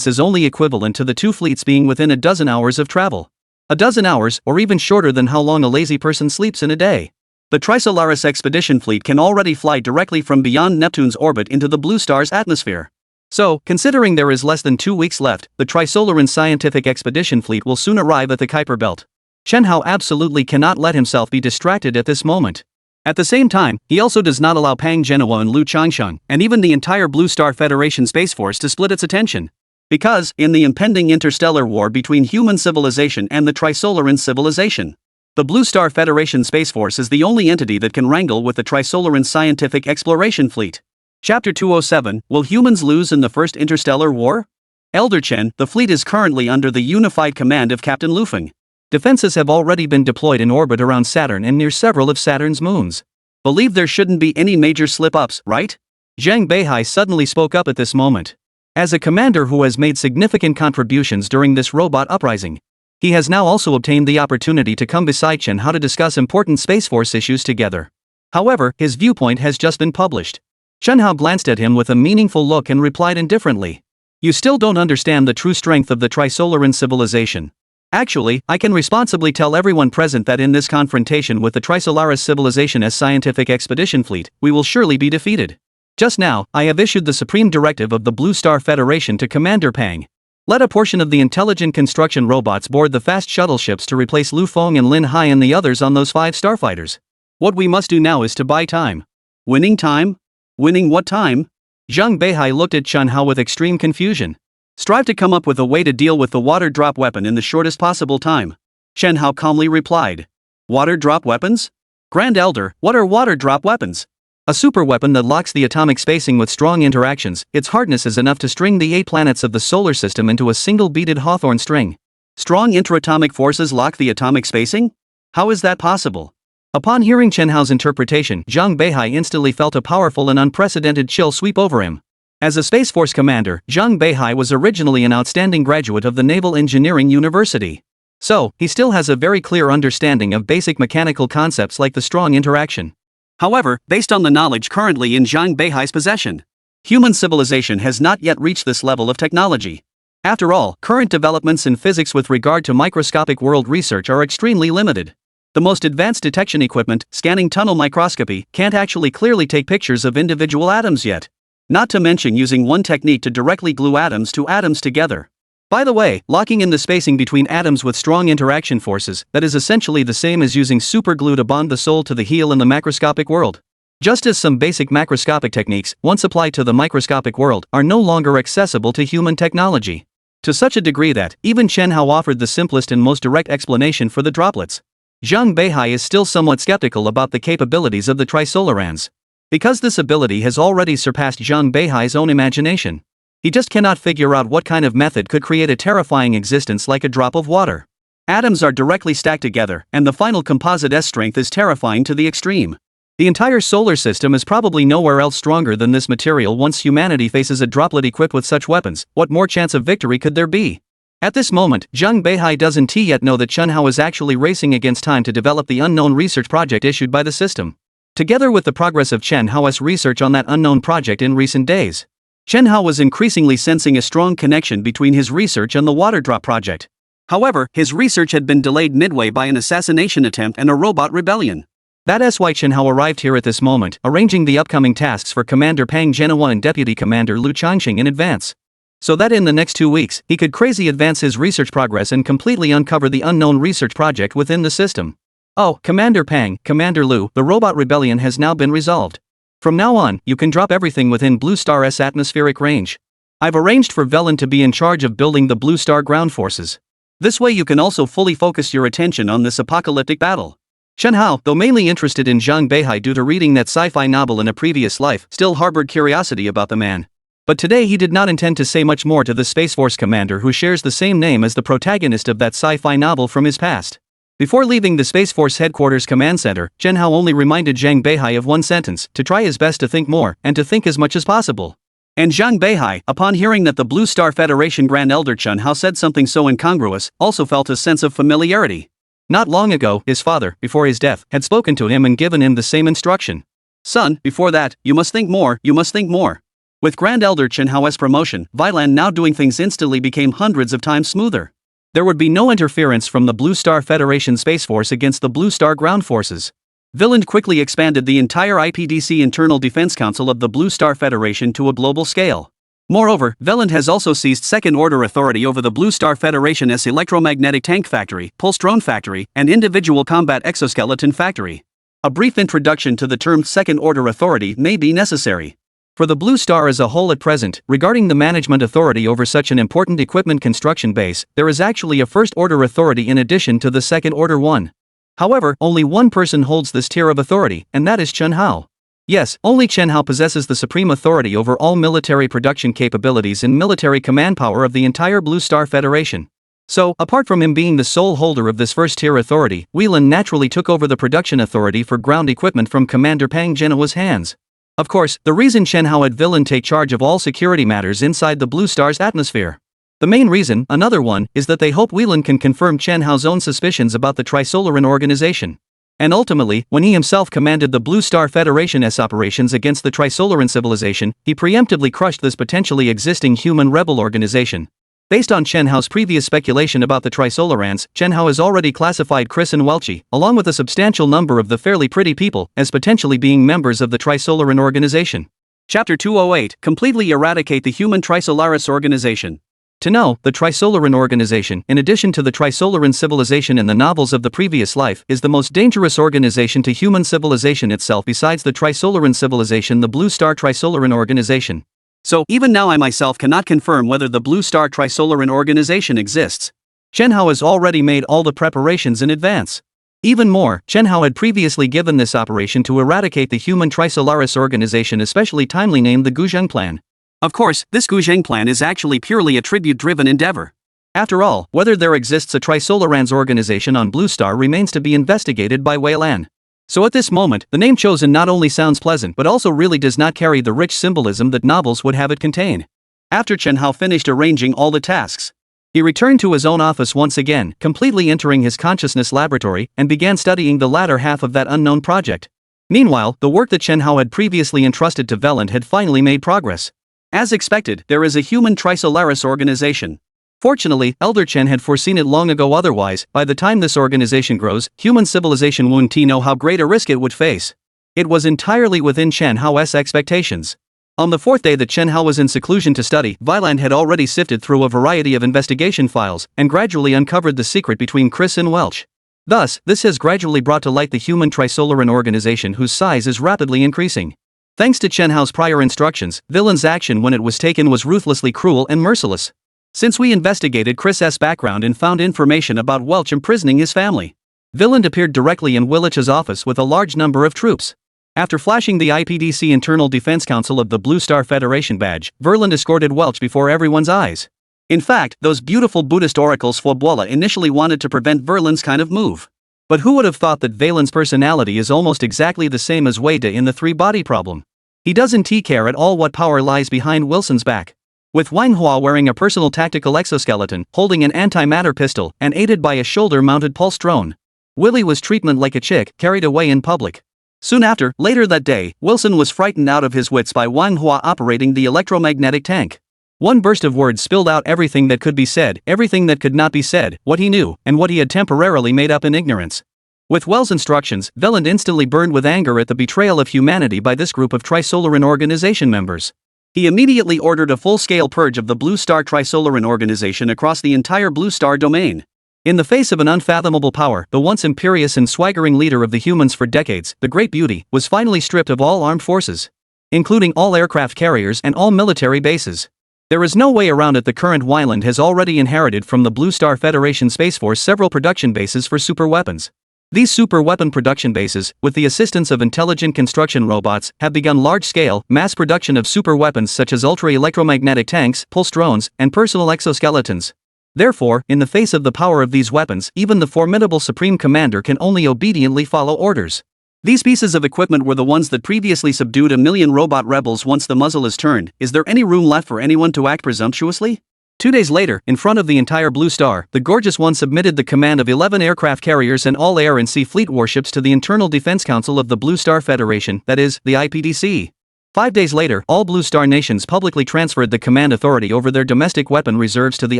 A: is only equivalent to the two fleets being within a dozen hours of travel. A dozen hours, or even shorter than how long a lazy person sleeps in a day. The Trisolaris Expedition Fleet can already fly directly from beyond Neptune's orbit into the Blue Star's atmosphere. So, considering there is less than 2 weeks left, the Trisolaran Scientific Expedition Fleet will soon arrive at the Kuiper Belt. Chen Hao absolutely cannot let himself be distracted at this moment.
B: At the same time, he also does not allow Pang Genhua and Lu Changsheng, and even the entire Blue Star Federation Space Force to split its attention. Because, in the impending interstellar war between human civilization and the Trisolaran civilization, the Blue Star Federation Space Force is the only entity that can wrangle with the Trisolaran scientific exploration fleet. Chapter 207, Will Humans Lose in the First Interstellar War? Elder Chen, the fleet is currently under the unified command of Captain Lufeng.
A: Defenses have already been deployed in orbit around Saturn and near several of Saturn's moons.
B: Believe there shouldn't be any major slip-ups, right?
A: Zhang Beihai suddenly spoke up at this moment. As a commander who has made significant contributions during this robot uprising, he has now also obtained the opportunity to come beside Chen Hao to discuss important Space Force issues together. However, his viewpoint has just been published. Chen Hao glanced at him with a meaningful look and replied indifferently. You still don't understand the true strength of the Trisolaran civilization. Actually, I can responsibly tell everyone present that in this confrontation with the Trisolaris civilization as scientific expedition fleet, we will surely be defeated. Just now, I have issued the supreme directive of the Blue Star Federation to Commander Pang. Let a portion of the intelligent construction robots board the fast shuttle ships to replace Lu Feng and Lin Hai and the others on those 5 starfighters. What we must do now is to buy time.
B: Winning time? Winning what time?
A: Zhang Beihai looked at Chen Hao with extreme confusion.
B: Strive to come up with a way to deal with the water drop weapon in the shortest possible time. Chen Hao calmly replied. Water drop weapons? Grand Elder, what are water drop weapons?
A: A super weapon that locks the atomic spacing with strong interactions. Its hardness is enough to string the 8 planets of the solar system into a single beaded hawthorn string.
B: Strong intraatomic forces lock the atomic spacing? How is that possible?
A: Upon hearing Chen Hao's interpretation, Zhang Beihai instantly felt a powerful and unprecedented chill sweep over him. As a Space Force commander, Zhang Beihai was originally an outstanding graduate of the Naval Engineering University. So, he still has a very clear understanding of basic mechanical concepts like the strong interaction.
B: However, based on the knowledge currently in Zhang Beihai's possession, human civilization has not yet reached this level of technology. After all, current developments in physics with regard to microscopic world research are extremely limited. The most advanced detection equipment, scanning tunnel microscopy, can't actually clearly take pictures of individual atoms yet. Not to mention using one technique to directly glue atoms to atoms together. By the way, locking in the spacing between atoms with strong interaction forces, that is essentially the same as using superglue to bond the soul to the heel in the macroscopic world. Just as some basic macroscopic techniques, once applied to the microscopic world, are no longer accessible to human technology. To such a degree that, even Chen Hao offered the simplest and most direct explanation for the droplets. Zhang Beihai is still somewhat skeptical about the capabilities of the Trisolarans. Because this ability has already surpassed Zhang Beihai's own imagination. He just cannot figure out what kind of method could create a terrifying existence like a drop of water. Atoms are directly stacked together, and the final composite S strength is terrifying to the extreme. The entire solar system is probably nowhere else stronger than this material. Once humanity faces a droplet equipped with such weapons, what more chance of victory could there be? At this moment, Zhang Beihai doesn't yet know that Chen Hao is actually racing against time to develop the unknown research project issued by the system. Together with the progress of Chen Hao's research on that unknown project in recent days, Chen Hao was increasingly sensing a strong connection between his research and the water drop project. However, his research had been delayed midway by an assassination attempt and a robot rebellion.
A: That's why Chen Hao arrived here at this moment, arranging the upcoming tasks for Commander Pang Genhua and Deputy Commander Lu Changqing in advance. So that in the next 2 weeks, he could crazy advance his research progress and completely uncover the unknown research project within the system. Oh, Commander Pang, Commander Lu, the robot rebellion has now been resolved. From now on, you can drop everything within Blue Star's atmospheric range. I've arranged for Velen to be in charge of building the Blue Star ground forces. This way you can also fully focus your attention on this apocalyptic battle. Chen Hao, though mainly interested in Zhang Beihai due to reading that sci-fi novel in a previous life, still harbored curiosity about the man. But today he did not intend to say much more to the Space Force commander who shares the same name as the protagonist of that sci-fi novel from his past. Before leaving the Space Force Headquarters Command Center, Chen Hao only reminded Zhang Beihai of one sentence, to try his best to think more, and to think as much as possible. And Zhang Beihai, upon hearing that the Blue Star Federation Grand Elder Chen Hao said something so incongruous, also felt a sense of familiarity. Not long ago, his father, before his death, had spoken to him and given him the same instruction. Son, before that, you must think more, you must think more. With Grand Elder Chen Hao's promotion, Vailan now doing things instantly became hundreds of times smoother. There would be no interference from the Blue Star Federation Space Force against the Blue Star ground forces. Villand quickly expanded the entire IPDC Internal Defense Council of the Blue Star Federation to a global scale. Moreover, Villand has also seized second-order authority over the Blue Star Federation's electromagnetic tank factory, pulse drone factory, and individual combat exoskeleton factory.
B: A brief introduction to the term second-order authority may be necessary. For the Blue Star as a whole at present, regarding the management authority over such an important equipment construction base, there is actually a first-order authority in addition to the second-order one. However, only one person holds this tier of authority, and that is Chen Hao. Yes, only Chen Hao possesses the supreme authority over all military production capabilities and military command power of the entire Blue Star Federation. So, apart from him being the sole holder of this first-tier authority, Whelan naturally took over the production authority for ground equipment from Commander Pang Genoa's hands. Of course, the reason Chen Hao had Whelan take charge of all security matters inside the Blue Star's atmosphere. The main reason, another one, is that they hope Whelan can confirm Chen Hao's own suspicions about the Trisolaran organization. And ultimately, when he himself commanded the Blue Star Federation's operations against the Trisolaran civilization, he preemptively crushed this potentially existing human rebel organization. Based on Chen Hao's previous speculation about the Trisolarans, Chen Hao has already classified Chris and Welchi, along with a substantial number of the fairly pretty people, as potentially being members of the Trisolaran organization. Chapter 208, Completely Eradicate the Human Trisolaris Organization. To know, the Trisolaran organization, in addition to the Trisolaran civilization in the novels of the previous life, is the most dangerous organization to human civilization itself besides the Trisolaran civilization, the Blue Star Trisolaran organization. So, even now I myself cannot confirm whether the Blue Star Trisolaran organization exists. Chen Hao has already made all the preparations in advance. Even more, Chen Hao had previously given this operation to eradicate the human Trisolaris organization, especially timely named the Guzheng Plan. Of course, this Guzheng Plan is actually purely a tribute-driven endeavor. After all, whether there exists a Trisolarans organization on Blue Star remains to be investigated by Wei-Lan. So at this moment, the name chosen not only sounds pleasant but also really does not carry the rich symbolism that novels would have it contain. After Chen Hao finished arranging all the tasks, he returned to his own office once again, completely entering his consciousness laboratory, and began studying the latter half of that unknown project. Meanwhile, the work that Chen Hao had previously entrusted to Veland had finally made progress. As expected, there is a human Trisolaris organization. Fortunately, Elder Chen had foreseen it long ago, otherwise, by the time this organization grows, human civilization wouldn't know how great a risk it would face. It was entirely within Chen Hao's expectations. On the fourth day that Chen Hao was in seclusion to study, Wieland had already sifted through a variety of investigation files, and gradually uncovered the secret between Chris and Welch. Thus, this has gradually brought to light the human Trisolaran organization, whose size is rapidly increasing. Thanks to Chen Hao's prior instructions, Wieland's action when it was taken was ruthlessly cruel and merciless. Since we investigated Chris's background and found information about Welch imprisoning his family, Wieland appeared directly in Willich's office with a large number of troops. After flashing the IPDC Internal Defense Council of the Blue Star Federation badge, Wieland escorted Welch before everyone's eyes. In fact, those beautiful Buddhist oracles Fwobola initially wanted to prevent Wieland's kind of move. But who would have thought that Wieland's personality is almost exactly the same as Wei De in the three-body problem? He doesn't care at all what power lies behind Wilson's back. With Manhwa wearing a personal tactical exoskeleton, holding an antimatter pistol, and aided by a shoulder-mounted pulse drone, Willie was treatment like a chick carried away in public. Soon after, later that day, Wilson was frightened out of his wits by Manhwa operating the electromagnetic tank. One burst of words spilled out everything that could be said, everything that could not be said, what he knew, and what he had temporarily made up in ignorance. With Wells' instructions, Wieland instantly burned with anger at the betrayal of humanity by this group of Trisolaran organization members. He immediately ordered a full-scale purge of the Blue Star Trisolaran organization across the entire Blue Star domain. In the face of an unfathomable power, the once imperious and swaggering leader of the humans for decades, the Great Beauty, was finally stripped of all armed forces, including all aircraft carriers and all military bases. There is no way around it. The current Wieland has already inherited from the Blue Star Federation Space Force several production bases for super weapons. These super weapon production bases, with the assistance of intelligent construction robots, have begun large-scale, mass production of super weapons such as ultra-electromagnetic tanks, pulse drones, and personal exoskeletons. Therefore, in the face of the power of these weapons, even the formidable Supreme Commander can only obediently follow orders. These pieces of equipment were the ones that previously subdued a million robot rebels. Once the muzzle is turned, is there any room left for anyone to act presumptuously? 2 days later, in front of the entire Blue Star, the Gorgeous One submitted the command of 11 aircraft carriers and all air and sea fleet warships to the Internal Defense Council of the Blue Star Federation, that is, the IPDC. 5 days later, all Blue Star nations publicly transferred the command authority over their domestic weapon reserves to the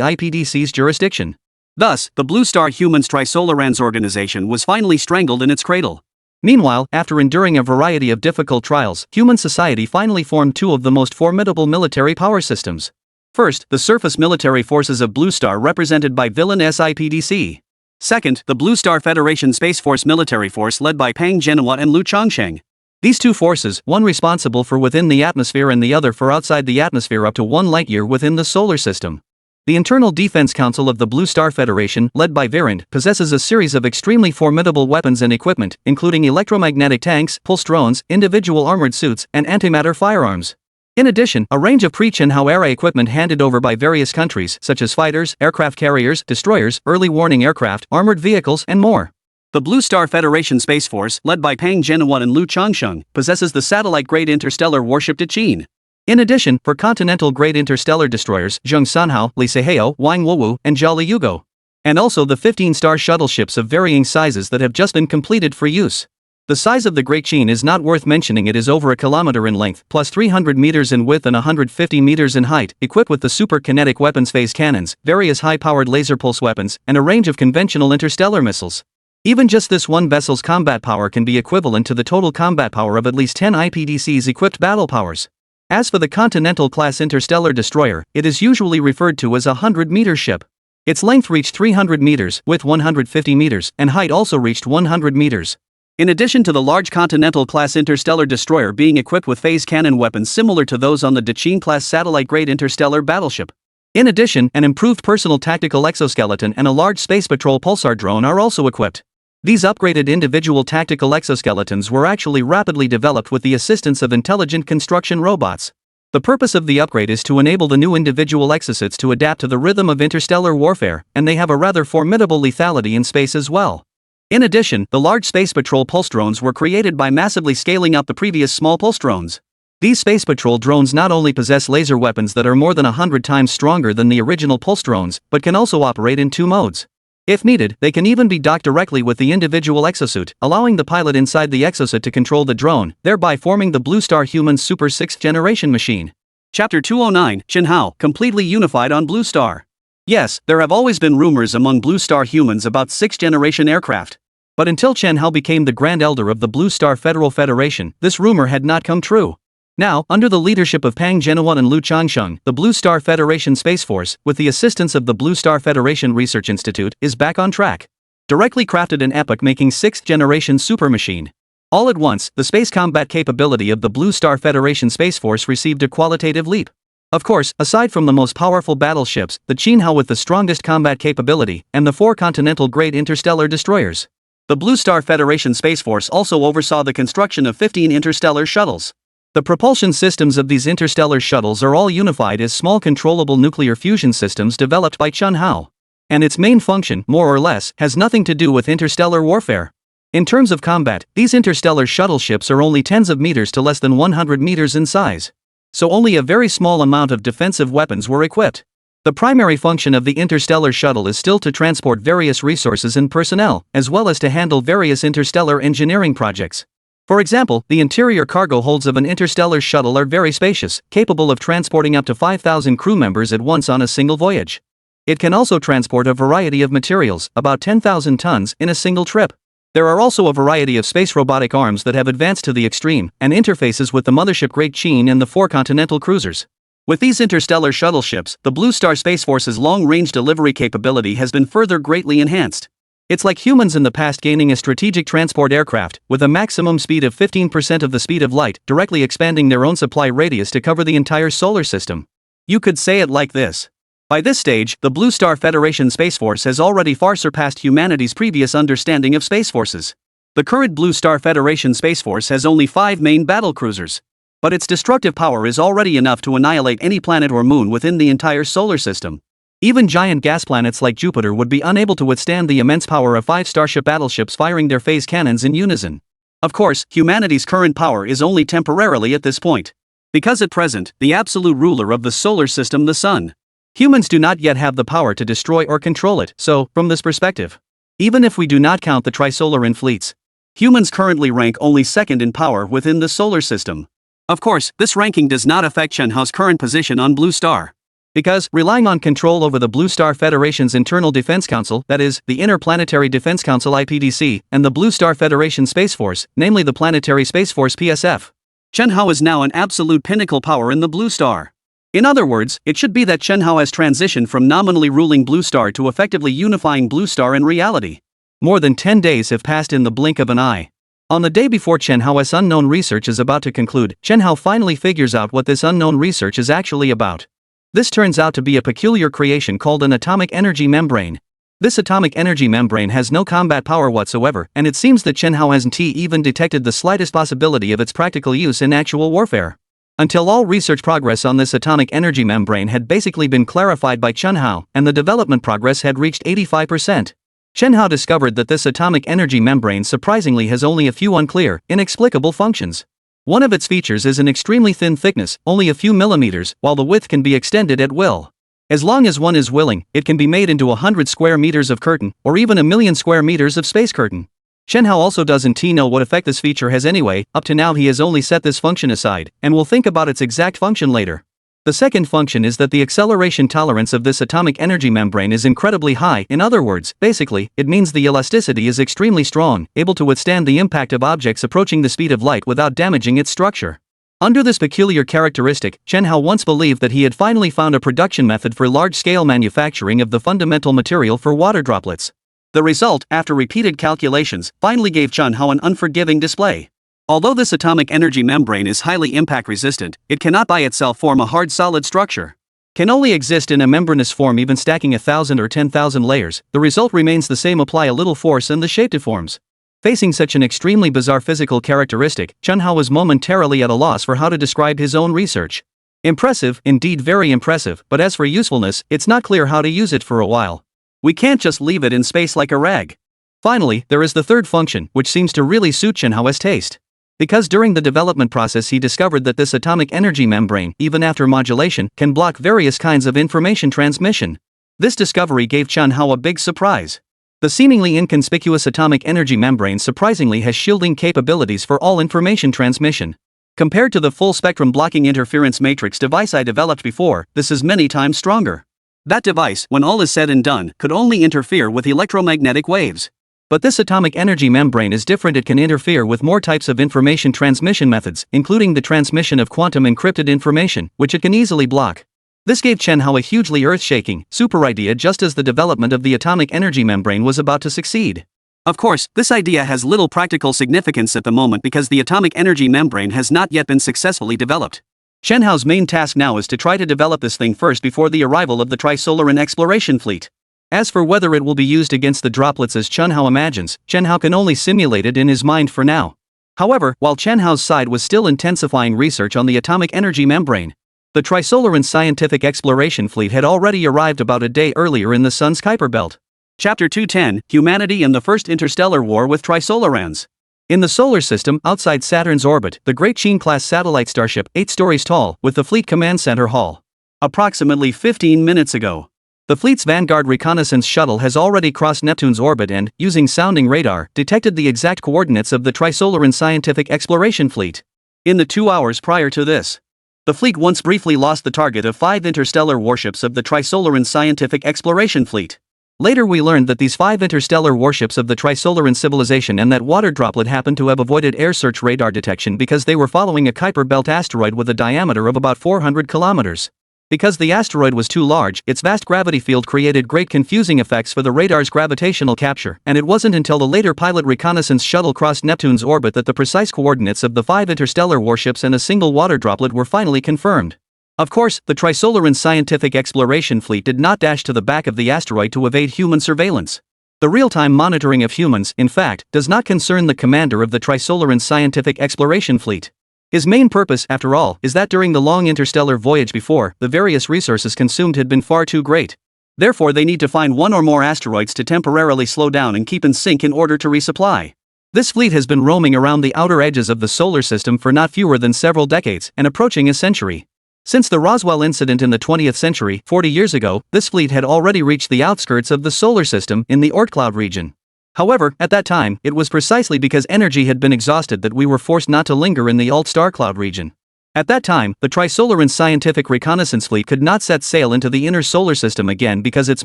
B: IPDC's jurisdiction. Thus, the Blue Star Humans Trisolarans organization was finally strangled in its cradle. Meanwhile, after enduring a variety of difficult trials, human society finally formed two of the most formidable military power systems. First, the surface military forces of Blue Star represented by Villain SIPDC. Second, the Blue Star Federation Space Force military force led by Pang Jianhua and Lu Changsheng. These two forces, one responsible for within the atmosphere and the other for outside the atmosphere up to 1 light-year within the solar system. The Internal Defense Council of the Blue Star Federation, led by Virend, possesses a series of extremely formidable weapons and equipment, including electromagnetic tanks, pulse drones, individual armored suits, and antimatter firearms. In addition, a range of pre-Chen-Hao era equipment handed over by various countries, such as fighters, aircraft carriers, destroyers, early warning aircraft, armored vehicles, and more. The Blue Star Federation Space Force, led by Pang Jianhua and Lu Changsheng, possesses the satellite-grade interstellar warship Daqin. In addition, for continental-grade interstellar destroyers Zheng Sanhao, Li Seihao, Wang Wuwu, and Zhao Liyugo. And also the 15-star shuttle ships of varying sizes that have just been completed for use. The size of the Great Qin is not worth mentioning. It is over a kilometer in length, plus 300 meters in width and 150 meters in height, equipped with the super-kinetic weapons phase cannons, various high-powered laser pulse weapons, and a range of conventional interstellar missiles. Even just this one vessel's combat power can be equivalent to the total combat power of at least 10 IPDC's equipped battle powers. As for the Continental-class interstellar destroyer, it is usually referred to as a 100-meter ship. Its length reached 300 meters, width 150 meters, and height also reached 100 meters. In addition to the large Continental-class interstellar destroyer being equipped with phase cannon weapons similar to those on the Daqin-class satellite-grade interstellar battleship. In addition, an improved personal tactical exoskeleton and a large space patrol pulsar drone are also equipped. These upgraded individual tactical exoskeletons were actually rapidly developed with the assistance of intelligent construction robots. The purpose of the upgrade is to enable the new individual exosuits to adapt to the rhythm of interstellar warfare, and they have a rather formidable lethality in space as well. In addition, the large space patrol pulse drones were created by massively scaling up the previous small pulse drones. These space patrol drones not only possess laser weapons that are more than 100 times stronger than the original pulse drones, but can also operate in 2 modes. If needed, they can even be docked directly with the individual exosuit, allowing the pilot inside the exosuit to control the drone, thereby forming the Blue Star Human Super 6th Generation machine. Chapter 209, Chen-Hao, completely unified on Blue Star. Yes, there have always been rumors among Blue Star humans about 6th Generation aircraft. But until Chen-Hao became the Grand Elder of the Blue Star Federal Federation, this rumor had not come true. Now, under the leadership of Pang Jianhua and Lu Changsheng, the Blue Star Federation Space Force, with the assistance of the Blue Star Federation Research Institute, is back on track. Directly crafted an epoch-making 6th generation super machine. All at once, the space combat capability of the Blue Star Federation Space Force received a qualitative leap. Of course, aside from the most powerful battleships, the Chen-Hao with the strongest combat capability, and the 4 continental-grade interstellar destroyers. The Blue Star Federation Space Force also oversaw the construction of 15 interstellar shuttles. The propulsion systems of these interstellar shuttles are all unified as small controllable nuclear fusion systems developed by Chen-Hao. And its main function, more or less, has nothing to do with interstellar warfare. In terms of combat, these interstellar shuttle ships are only tens of meters to less than 100 meters in size. So only a very small amount of defensive weapons were equipped. The primary function of the interstellar shuttle is still to transport various resources and personnel, as well as to handle various interstellar engineering projects. For example, the interior cargo holds of an interstellar shuttle are very spacious, capable of transporting up to 5,000 crew members at once on a single voyage. It can also transport a variety of materials, about 10,000 tons, in a single trip. There are also a variety of space robotic arms that have advanced to the extreme, and interfaces with the mothership Great Qin and the 4 continental cruisers. With these interstellar shuttle ships, the Blue Star Space Force's long-range delivery capability has been further greatly enhanced. It's like humans in the past gaining a strategic transport aircraft, with a maximum speed of 15% of the speed of light, directly expanding their own supply radius to cover the entire solar system. You could say it like this. By this stage, the Blue Star Federation Space Force has already far surpassed humanity's previous understanding of space forces. The current Blue Star Federation Space Force has only 5 main battle cruisers. But its destructive power is already enough to annihilate any planet or moon within the entire solar system. Even giant gas planets like Jupiter would be unable to withstand the immense power of 5 starship battleships firing their phase cannons in unison. Of course, humanity's current power is only temporarily at this point. Because at present, the absolute ruler of the solar system, the Sun. Humans do not yet have the power to destroy or control it, so, from this perspective, even if we do not count the Trisolaran fleets, humans currently rank only 2nd in power within the solar system. Of course, this ranking does not affect Chen-Hao's current position on Blue Star. Because, relying on control over the Blue Star Federation's Internal Defense Council, that is, the Interplanetary Defense Council IPDC, and the Blue Star Federation Space Force, namely the Planetary Space Force PSF, Chen-Hao is now an absolute pinnacle power in the Blue Star. In other words, it should be that Chen Hao has transitioned from nominally ruling Blue Star to effectively unifying Blue Star in reality.
A: More than 10 days have passed in the blink of an eye. On the day before Chen Hao's unknown research is about to conclude, Chen Hao finally figures out what this unknown research is actually about. This turns out to be a peculiar creation called an atomic energy membrane. This atomic energy membrane has no combat power whatsoever, and it seems that Chen Hao hasn't even detected the slightest possibility of its practical use in actual warfare. Until all research progress on this atomic energy membrane had basically been clarified by Chen Hao, and the development progress had reached 85%. Chen Hao discovered that this atomic energy membrane surprisingly has only a few unclear, inexplicable functions. One of its features is an extremely thin thickness, only a few millimeters, while the width can be extended at will. As long as one is willing, it can be made into 100 square meters of curtain, or even 1,000,000 square meters of space curtain. Chen Hao also doesn't know what effect this feature has anyway. Up to now he has only set this function aside, and will think about its exact function later. The second function is that the acceleration tolerance of this atomic energy membrane is incredibly high. In other words, basically, it means the elasticity is extremely strong, able to withstand the impact of objects approaching the speed of light without damaging its structure. Under this peculiar characteristic, Chen Hao once believed that he had finally found a production method for large-scale manufacturing of the fundamental material for water droplets. The result, after repeated calculations, finally gave Chen Hao an unforgiving display. Although this atomic energy membrane is highly impact resistant, it cannot by itself form a hard solid structure. Can only exist in a membranous form even stacking 1,000 or 10,000 layers. The result remains the same, apply a little force and the shape deforms. Facing such an extremely bizarre physical characteristic, Chen Hao was momentarily at a loss for how to describe his own research. Impressive, indeed very impressive, but as for usefulness, it's not clear how to use it for a while. We can't just leave it in space like a rag. Finally, there is the third function, which seems to really suit Chen Hao's taste. Because during the development process he discovered that this atomic energy membrane, even after modulation, can block various kinds of information transmission. This discovery gave Chen Hao a big surprise. The seemingly inconspicuous atomic energy membrane surprisingly has shielding capabilities for all information transmission. Compared to the full-spectrum blocking interference matrix device I developed before, this is many times stronger. That device, when all is said and done, could only interfere with electromagnetic waves. But this atomic energy membrane is different. It can interfere with more types of information transmission methods, including the transmission of quantum encrypted information, which it can easily block. This gave Chen Hao a hugely earth-shaking, super idea just as the development of the atomic energy membrane was about to succeed. Of course, this idea has little practical significance at the moment because the atomic energy membrane has not yet been successfully developed. Chen Hao's main task now is to try to develop this thing first before the arrival of the Trisolaran exploration fleet. As for whether it will be used against the droplets as Chen Hao imagines, Chen Hao can only simulate it in his mind for now. However, while Chen Hao's side was still intensifying research on the atomic energy membrane, the Trisolaran scientific exploration fleet had already arrived about a day earlier in the Sun's Kuiper belt. Chapter 210, Humanity and the First Interstellar War with Trisolarans. In the solar system, outside Saturn's orbit, the Great Qin-class satellite starship, 8 stories tall, with the Fleet Command Center Hall. Approximately 15 minutes ago, the fleet's Vanguard reconnaissance shuttle has already crossed Neptune's orbit and, using sounding radar, detected the exact coordinates of the Trisolaran scientific exploration fleet. In the 2 hours prior to this, the fleet once briefly lost the target of 5 interstellar warships of the Trisolaran scientific exploration fleet. Later we learned that these 5 interstellar warships of the Trisolaran civilization and that water droplet happened to have avoided air search radar detection because they were following a Kuiper belt asteroid with a diameter of about 400 kilometers. Because the asteroid was too large, its vast gravity field created great confusing effects for the radar's gravitational capture, and it wasn't until the later pilot reconnaissance shuttle crossed Neptune's orbit that the precise coordinates of the 5 interstellar warships and a single water droplet were finally confirmed. Of course, the Trisolaran scientific exploration fleet did not dash to the back of the asteroid to evade human surveillance. The real-time monitoring of humans, in fact, does not concern the commander of the Trisolaran scientific exploration fleet. His main purpose, after all, is that during the long interstellar voyage before, the various resources consumed had been far too great. Therefore they need to find one or more asteroids to temporarily slow down and keep in sync in order to resupply. This fleet has been roaming around the outer edges of the solar system for not fewer than several decades, and approaching a century. Since the Roswell incident in the 20th century, 40 years ago, this fleet had already reached the outskirts of the solar system in the Oort cloud region. However, at that time, it was precisely because energy had been exhausted that we were forced not to linger in the Oort star cloud region. At that time, the Trisolaran scientific reconnaissance fleet could not set sail into the inner solar system again because its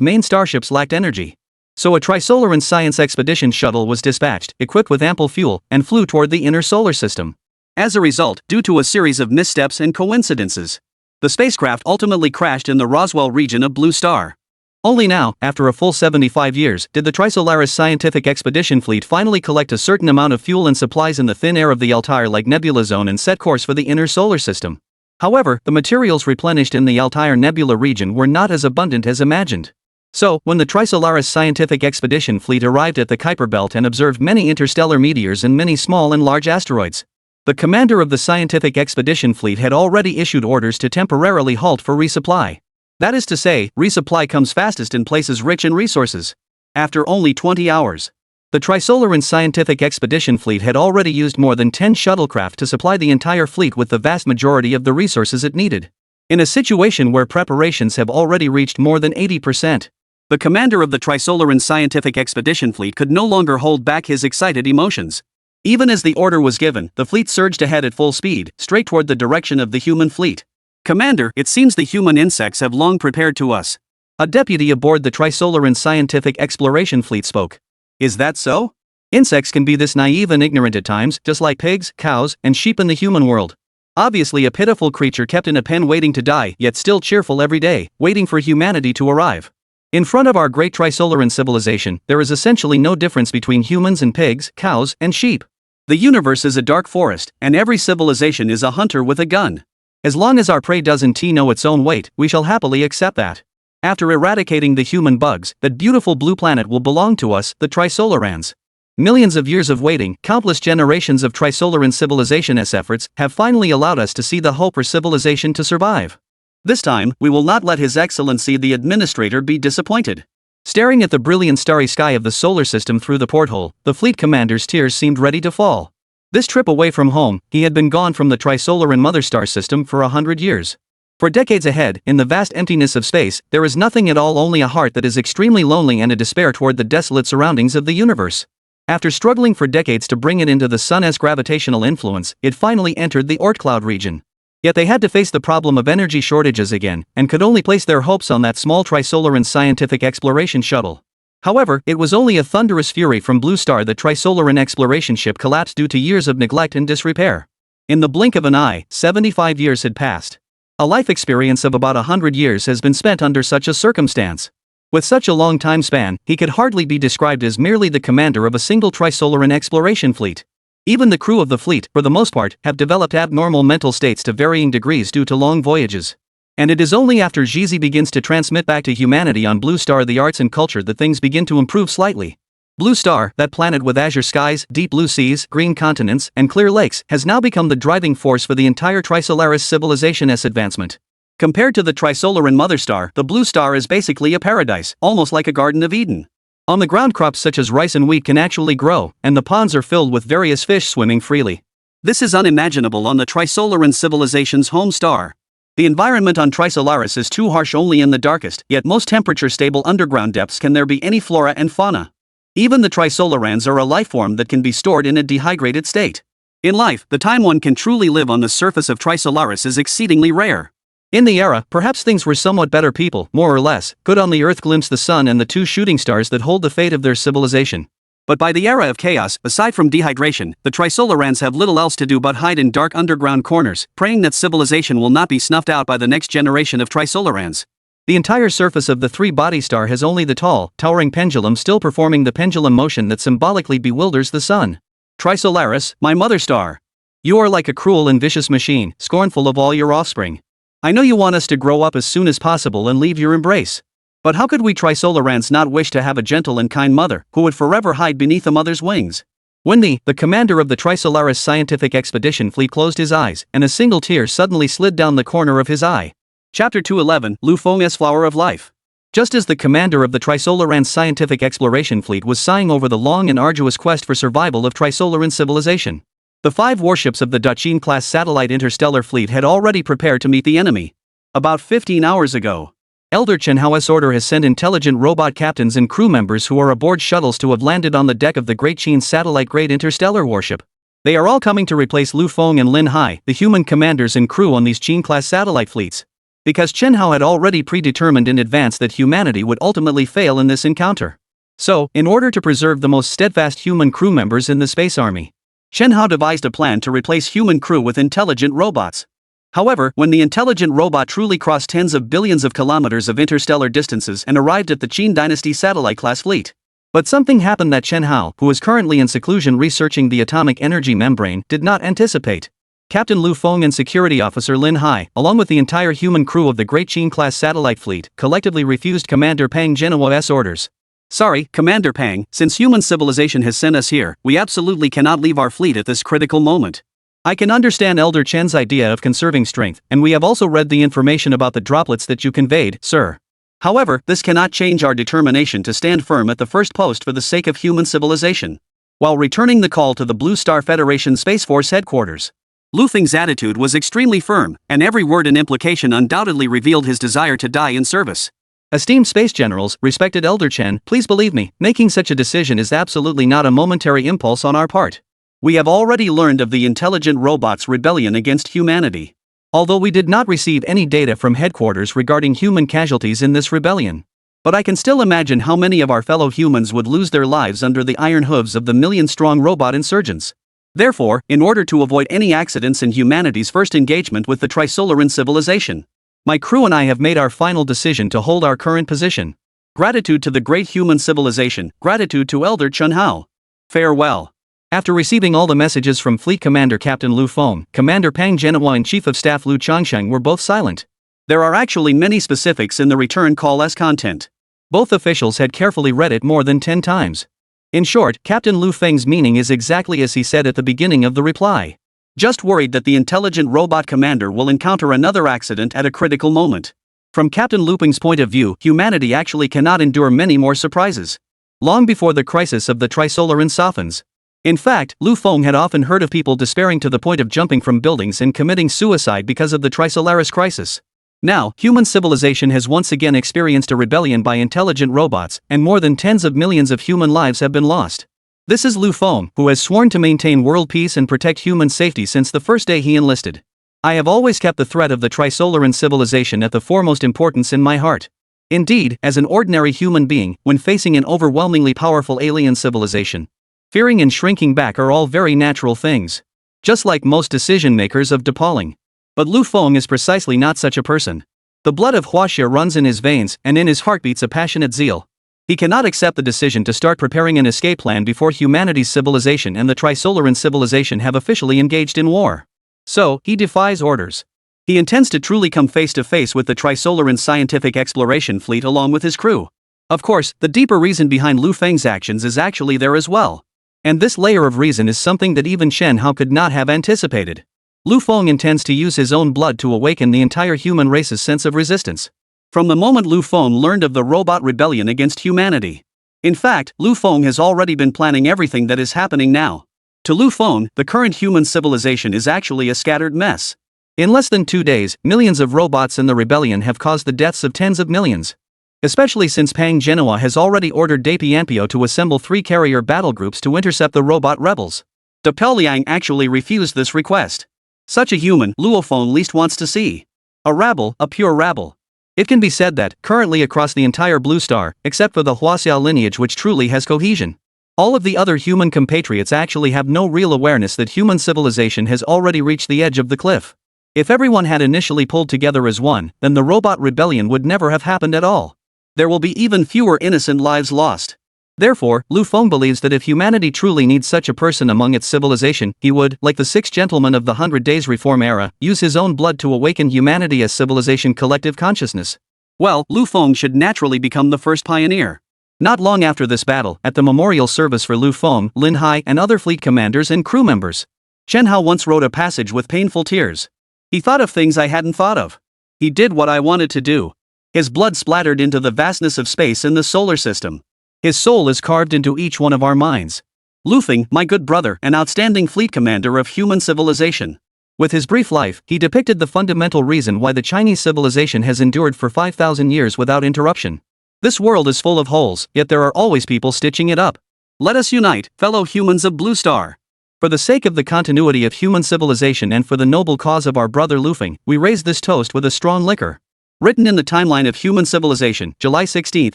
A: main starships lacked energy. So a Trisolaran science expedition shuttle was dispatched, equipped with ample fuel, and flew toward the inner solar system. As a result, due to a series of missteps and coincidences,
B: The spacecraft ultimately crashed in the Roswell region of Blue Star.
A: Only now, after a full 75 years, did the Trisolaris scientific expedition fleet finally collect a certain amount of fuel and supplies in the thin air of the Altair-like nebula zone and set course for the inner solar system. However, the materials replenished in the Altair Nebula region were not as abundant as imagined. So, when the Trisolaris scientific expedition fleet arrived at the Kuiper Belt and observed many interstellar meteors and many small and large asteroids, the commander of the scientific expedition fleet had already issued orders to temporarily halt for resupply. That is to say, resupply comes fastest in places rich in resources. After only 20 hours, the Trisolaran scientific expedition fleet had already used more than 10 shuttlecraft to supply the entire fleet with the vast majority of the resources it needed. In a situation where preparations have already reached more than 80%, the commander of the Trisolaran scientific expedition fleet could no longer hold back his excited emotions. Even as the order was given, the fleet surged ahead at full speed, straight toward the direction of the human fleet. "Commander, it seems the human insects have long prepared to us," a deputy aboard the Trisolaran scientific exploration fleet spoke. "Is that so? Insects can be this naive and ignorant at times, just like pigs, cows, and sheep in the human world. Obviously a pitiful creature kept in a pen waiting to die, yet still cheerful every day, waiting for humanity to arrive. In front of our great Trisolaran civilization, there is essentially no difference between humans and pigs, cows, and sheep. The universe is a dark forest, and every civilization is a hunter with a gun. As long as our prey doesn't know its own weight, we shall happily accept that. After eradicating the human bugs, that beautiful blue planet will belong to us, the Trisolarans. Millions of years of waiting, countless generations of Trisolaran civilization's efforts, have finally allowed us to see the hope for civilization to survive. This time, we will not let His Excellency the Administrator be disappointed." Staring at the brilliant starry sky of the solar system through the porthole, the fleet commander's tears seemed ready to fall. This trip away from home, he had been gone from the Trisolaran mother star system for 100 years. For decades ahead, in the vast emptiness of space, there is nothing at all, only a heart that is extremely lonely and a despair toward the desolate surroundings of the universe. After struggling for decades to bring it into the sun's gravitational influence, it finally entered the Oort cloud region. Yet they had to face the problem of energy shortages again, and could only place their hopes on that small Trisolaran scientific exploration shuttle. However, it was only a thunderous fury from Blue Star that Trisolaran exploration ship collapsed due to years of neglect and disrepair. In the blink of an eye, 75 years had passed. A life experience of about 100 years has been spent under such a circumstance. With such a long time span, he could hardly be described as merely the commander of a single Trisolaran exploration fleet. Even the crew of the fleet, for the most part, have developed abnormal mental states to varying degrees due to long voyages. And it is only after Gizi begins to transmit back to humanity on Blue Star the arts and culture that things begin to improve slightly. Blue Star, that planet with azure skies, deep blue seas, green continents, and clear lakes, has now become the driving force for the entire Trisolaris civilization's advancement. Compared to the Trisolaran mother star, the Blue Star is basically a paradise, almost like a Garden of Eden. On the ground, crops such as rice and wheat can actually grow, and the ponds are filled with various fish swimming freely. This is unimaginable on the Trisolaran civilization's home star. The environment on Trisolaris is too harsh. Only in the darkest, yet most temperature-stable underground depths can there be any flora and fauna. Even the Trisolarans are a lifeform that can be stored in a dehydrated state. In life, the time one can truly live on the surface of Trisolaris is exceedingly rare. In the era, perhaps things were somewhat better. People, more or less, could on the Earth glimpse the sun and the two shooting stars that hold the fate of their civilization. But by the era of chaos, aside from dehydration, the Trisolarans have little else to do but hide in dark underground corners, praying that civilization will not be snuffed out by the next generation of Trisolarans. The entire surface of the three-body star has only the tall, towering pendulum still performing the pendulum motion that symbolically bewilders the sun. Trisolaris, my mother star. You are like a cruel and vicious machine, scornful of all your offspring. I know you want us to grow up as soon as possible and leave your embrace. But how could we Trisolarans not wish to have a gentle and kind mother, who would forever hide beneath a mother's wings? When the commander of the Trisolaris scientific expedition fleet closed his eyes, and a single tear suddenly slid down the corner of his eye. Chapter 211, Lu Feng's Flower of Life. Just as the commander of the Trisolaran scientific exploration fleet was sighing over the long and arduous quest for survival of Trisolaran civilization, the 5 warships of the Dachin-class satellite interstellar fleet had already prepared to meet the enemy. About 15 hours ago, Elder Chen Hao's order has sent intelligent robot captains and crew members who are aboard shuttles to have landed on the deck of the Great Qin satellite-grade interstellar warship. They are all coming to replace Lu Feng and Lin Hai, the human commanders and crew on these Qin-class satellite fleets. Because Chen Hao had already predetermined in advance that humanity would ultimately fail in this encounter. So, in order to preserve the most steadfast human crew members in the space army, Chen Hao devised a plan to replace human crew with intelligent robots.
B: However, when the intelligent robot truly crossed tens of billions of kilometers of interstellar distances and arrived at the Qin Dynasty satellite-class fleet. But something happened that Chen Hao, who is currently in seclusion researching the atomic energy membrane, did not anticipate. Captain Lu Feng and Security Officer Lin Hai, along with the entire human crew of the Great Qin-class satellite fleet, collectively refused Commander Pang Genoa's orders. Sorry, Commander Pang, since human civilization has sent us here, we absolutely cannot leave our fleet at this critical moment. I can understand Elder Chen's idea of conserving strength, and we have also read the information about the droplets that you conveyed, sir. However, this cannot change our determination to stand firm at the first post for the sake of human civilization. While returning the call to the Blue Star Federation Space Force headquarters, Lu Feng's attitude was extremely firm, and every word and implication undoubtedly revealed his desire to die in service.
A: Esteemed space generals, respected Elder Chen, please believe me, making such a decision is absolutely not a momentary impulse on our part. We have already learned of the intelligent robot's rebellion against humanity. Although we did not receive any data from headquarters regarding human casualties in this rebellion. But I can still imagine how many of our fellow humans would lose their lives under the iron hooves of the million-strong robot insurgents. Therefore, in order to avoid any accidents in humanity's first engagement with the Trisolaran civilization, my crew and I have made our final decision to hold our current position. Gratitude to the great human civilization, gratitude to Elder Chen Hao. Farewell. After receiving all the messages from Fleet Commander Captain Lu Feng, Commander Pang Genoa and Chief of Staff Lu Changsheng were both silent. There are actually many specifics in the return call's content. Both officials had carefully read it more than 10 times. In short, Captain Lu Feng's meaning is exactly as he said at the beginning of the reply. Just worried that the intelligent robot commander will encounter another accident at a critical moment. From Captain Lu Feng's point of view, humanity actually cannot endure many more surprises. Long before the crisis of the Trisolaran softens. In fact, Lu Feng had often heard of people despairing to the point of jumping from buildings and committing suicide because of the Trisolaris crisis. Now, human civilization has once again experienced a rebellion by intelligent robots, and more than tens of millions of human lives have been lost. This is Lu Feng, who has sworn to maintain world peace and protect human safety since the first day he enlisted. I have always kept the threat of the Trisolaran civilization at the foremost importance in my heart. Indeed, as an ordinary human being, when facing an overwhelmingly powerful alien civilization, fearing and shrinking back are all very natural things. Just like most decision-makers of Depaling. But Lu Feng is precisely not such a person. The blood of Huaxia runs in his veins, and in his heart beats a passionate zeal. He cannot accept the decision to start preparing an escape plan before humanity's civilization and the Trisolaran civilization have officially engaged in war. So, he defies orders. He intends to truly come face to face with the Trisolaran scientific exploration fleet along with his crew. Of course, the deeper reason behind Lu Feng's actions is actually there as well. And this layer of reason is something that even Chen Hao could not have anticipated. Lu Feng intends to use his own blood to awaken the entire human race's sense of resistance. From the moment Lu Feng learned of the robot rebellion against humanity. In fact, Lu Feng has already been planning everything that is happening now. To Lu Feng, the current human civilization is actually a scattered mess. In less than 2 days, millions of robots in the rebellion have caused the deaths of tens of millions. Especially since Pang Genoa has already ordered De Pianpio to assemble 3 carrier battle groups to intercept the robot rebels. De Liang actually refused this request. Such a human, Luo Feng least wants to see. A rabble, a pure rabble. It can be said that, currently across the entire Blue Star, except for the Huaxia lineage which truly has cohesion, all of the other human compatriots actually have no real awareness that human civilization has already reached the edge of the cliff. If everyone had initially pulled together as one, then the robot rebellion would never have happened at all. There will be even fewer innocent lives lost. Therefore, Lu Feng believes that if humanity truly needs such a person among its civilization, he would, like the 6 gentlemen of the 100 Days Reform era, use his own blood to awaken humanity as civilization collective consciousness. Well, Lu Feng should naturally become the first pioneer. Not long after this battle, at the memorial service for Lu Feng, Lin Hai, and other fleet commanders and crew members, Chen Hao once wrote a passage with painful tears. He thought of things I hadn't thought of. He did what I wanted to do. His blood splattered into the vastness of space in the solar system. His soul is carved into each one of our minds. Lu Feng, my good brother, an outstanding fleet commander of human civilization. With his brief life, he depicted the fundamental reason why the Chinese civilization has endured for 5,000 years without interruption. This world is full of holes, yet there are always people stitching it up. Let us unite, fellow humans of Blue Star. For the sake of the continuity of human civilization and for the noble cause of our brother Lu Feng, we raise this toast with a strong liquor. Written in the timeline of human civilization, July 16,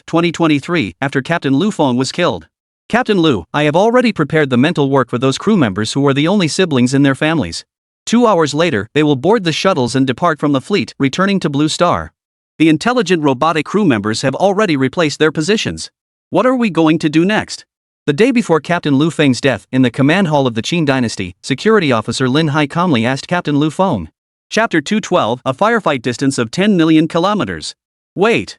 A: 2023, after Captain Lu Feng was killed. Captain Lu, I have already prepared the mental work for those crew members who are the only siblings in their families.
B: 2 hours later, they will board the shuttles and depart from the fleet, returning to Blue Star. The intelligent robotic crew members have already replaced their positions. What are we going to do next? The day before Captain Lu Feng's death, in the command hall of the Qin dynasty, security officer Lin Hai calmly asked Captain Lu Feng. Chapter 212, a firefight distance of 10 million kilometers. Wait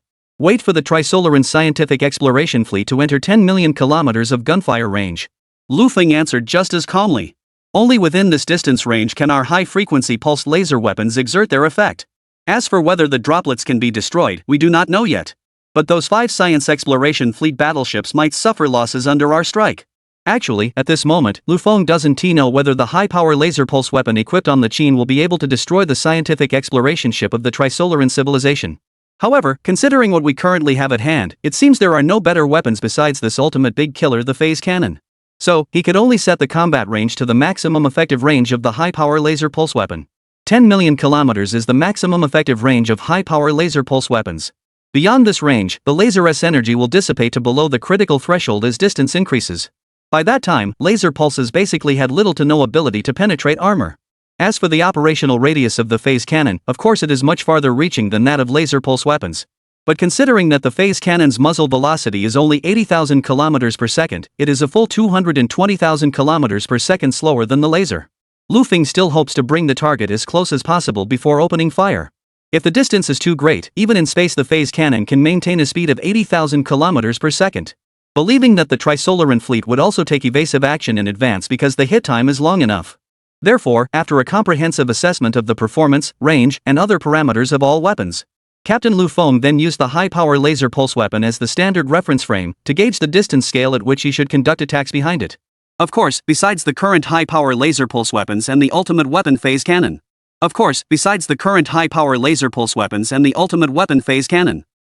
B: for the Trisolaran scientific exploration fleet to enter 10 million kilometers of gunfire range. Lu Feng answered just as calmly. Only within this distance range can our high-frequency pulsed laser weapons exert their effect. As for whether the droplets can be destroyed, we do not know yet. But those 5 science exploration fleet battleships might suffer losses under our strike. Actually, at this moment, Lu Feng doesn't know whether the high-power laser pulse weapon equipped on the Qin will be able to destroy the scientific exploration ship of the Trisolaran civilization. However, considering what we currently have at hand, it seems there are no better weapons besides this ultimate big killer, the phase cannon. So, he could only set the combat range to the maximum effective range of the high-power laser pulse weapon. 10 million kilometers is the maximum effective range of high-power laser pulse weapons. Beyond this range, the laser's energy will dissipate to below the critical threshold as distance increases. By that time, laser pulses basically had little to no ability to penetrate armor. As for the operational radius of the phase cannon, of course it is much farther reaching than that of laser pulse weapons. But considering that the phase cannon's muzzle velocity is only 80,000 kilometers per second, it is a full 220,000 kilometers per second slower than the laser. Lu Feng still hopes to bring the target as close as possible before opening fire. If the distance is too great, even in space the phase cannon can maintain a speed of 80,000 kilometers per second. Believing that the Trisolaran fleet would also take evasive action in advance because the hit time is long enough. Therefore, after a comprehensive assessment of the performance, range, and other parameters of all weapons, Captain Lu Feng then used the high-power laser pulse weapon as the standard reference frame to gauge the distance scale at which he should conduct attacks behind it. Of course, besides the current high-power laser pulse weapons and the ultimate weapon phase cannon.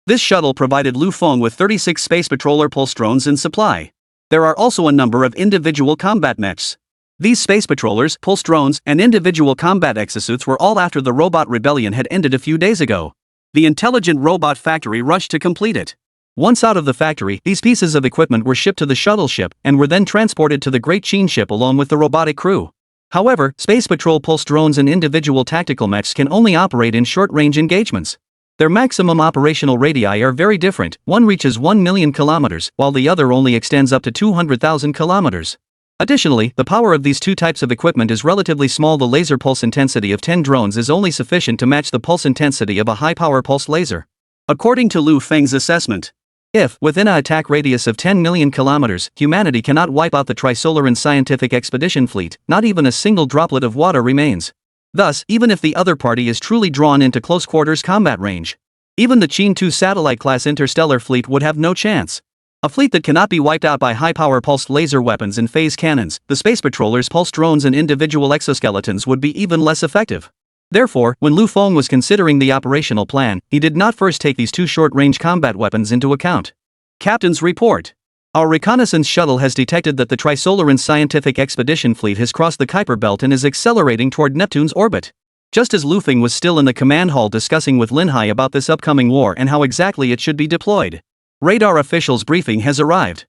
B: This shuttle provided Lu Feng with 36 space patroller pulse drones in supply. There are also a number of individual combat mechs. These space patrollers, pulse drones, and individual combat exosuits were all after the robot rebellion had ended a few days ago. The intelligent robot factory rushed to complete it. Once out of the factory, these pieces of equipment were shipped to the shuttle ship and were then transported to the Great Qin ship along with the robotic crew. However, space patrol pulse drones and individual tactical mechs can only operate in short-range engagements. Their maximum operational radii are very different. One reaches 1 million kilometers, while the other only extends up to 200,000 kilometers. Additionally, the power of these two types of equipment is relatively small. The laser pulse intensity of 10 drones is only sufficient to match the pulse intensity of a high-power pulse laser. According to Lu Feng's assessment, if, within an attack radius of 10 million kilometers, humanity cannot wipe out the Trisolaran scientific expedition fleet, not even a single droplet of water remains. Thus, even if the other party is truly drawn into close-quarters combat range, even the Qin 2 satellite-class interstellar fleet would have no chance. A fleet that cannot be wiped out by high-power pulsed laser weapons and phase cannons, the space patrollers, pulse drones and individual exoskeletons would be even less effective. Therefore, when Lu Feng was considering the operational plan, he did not first take these two short-range combat weapons into account. Captain's report. Our reconnaissance shuttle has detected that the Trisolaran scientific expedition fleet has crossed the Kuiper belt and is accelerating toward Neptune's orbit. Just as Lu Feng was still in the command hall discussing with Lin Hai about this upcoming war and how exactly it should be deployed, radar officials' briefing has arrived.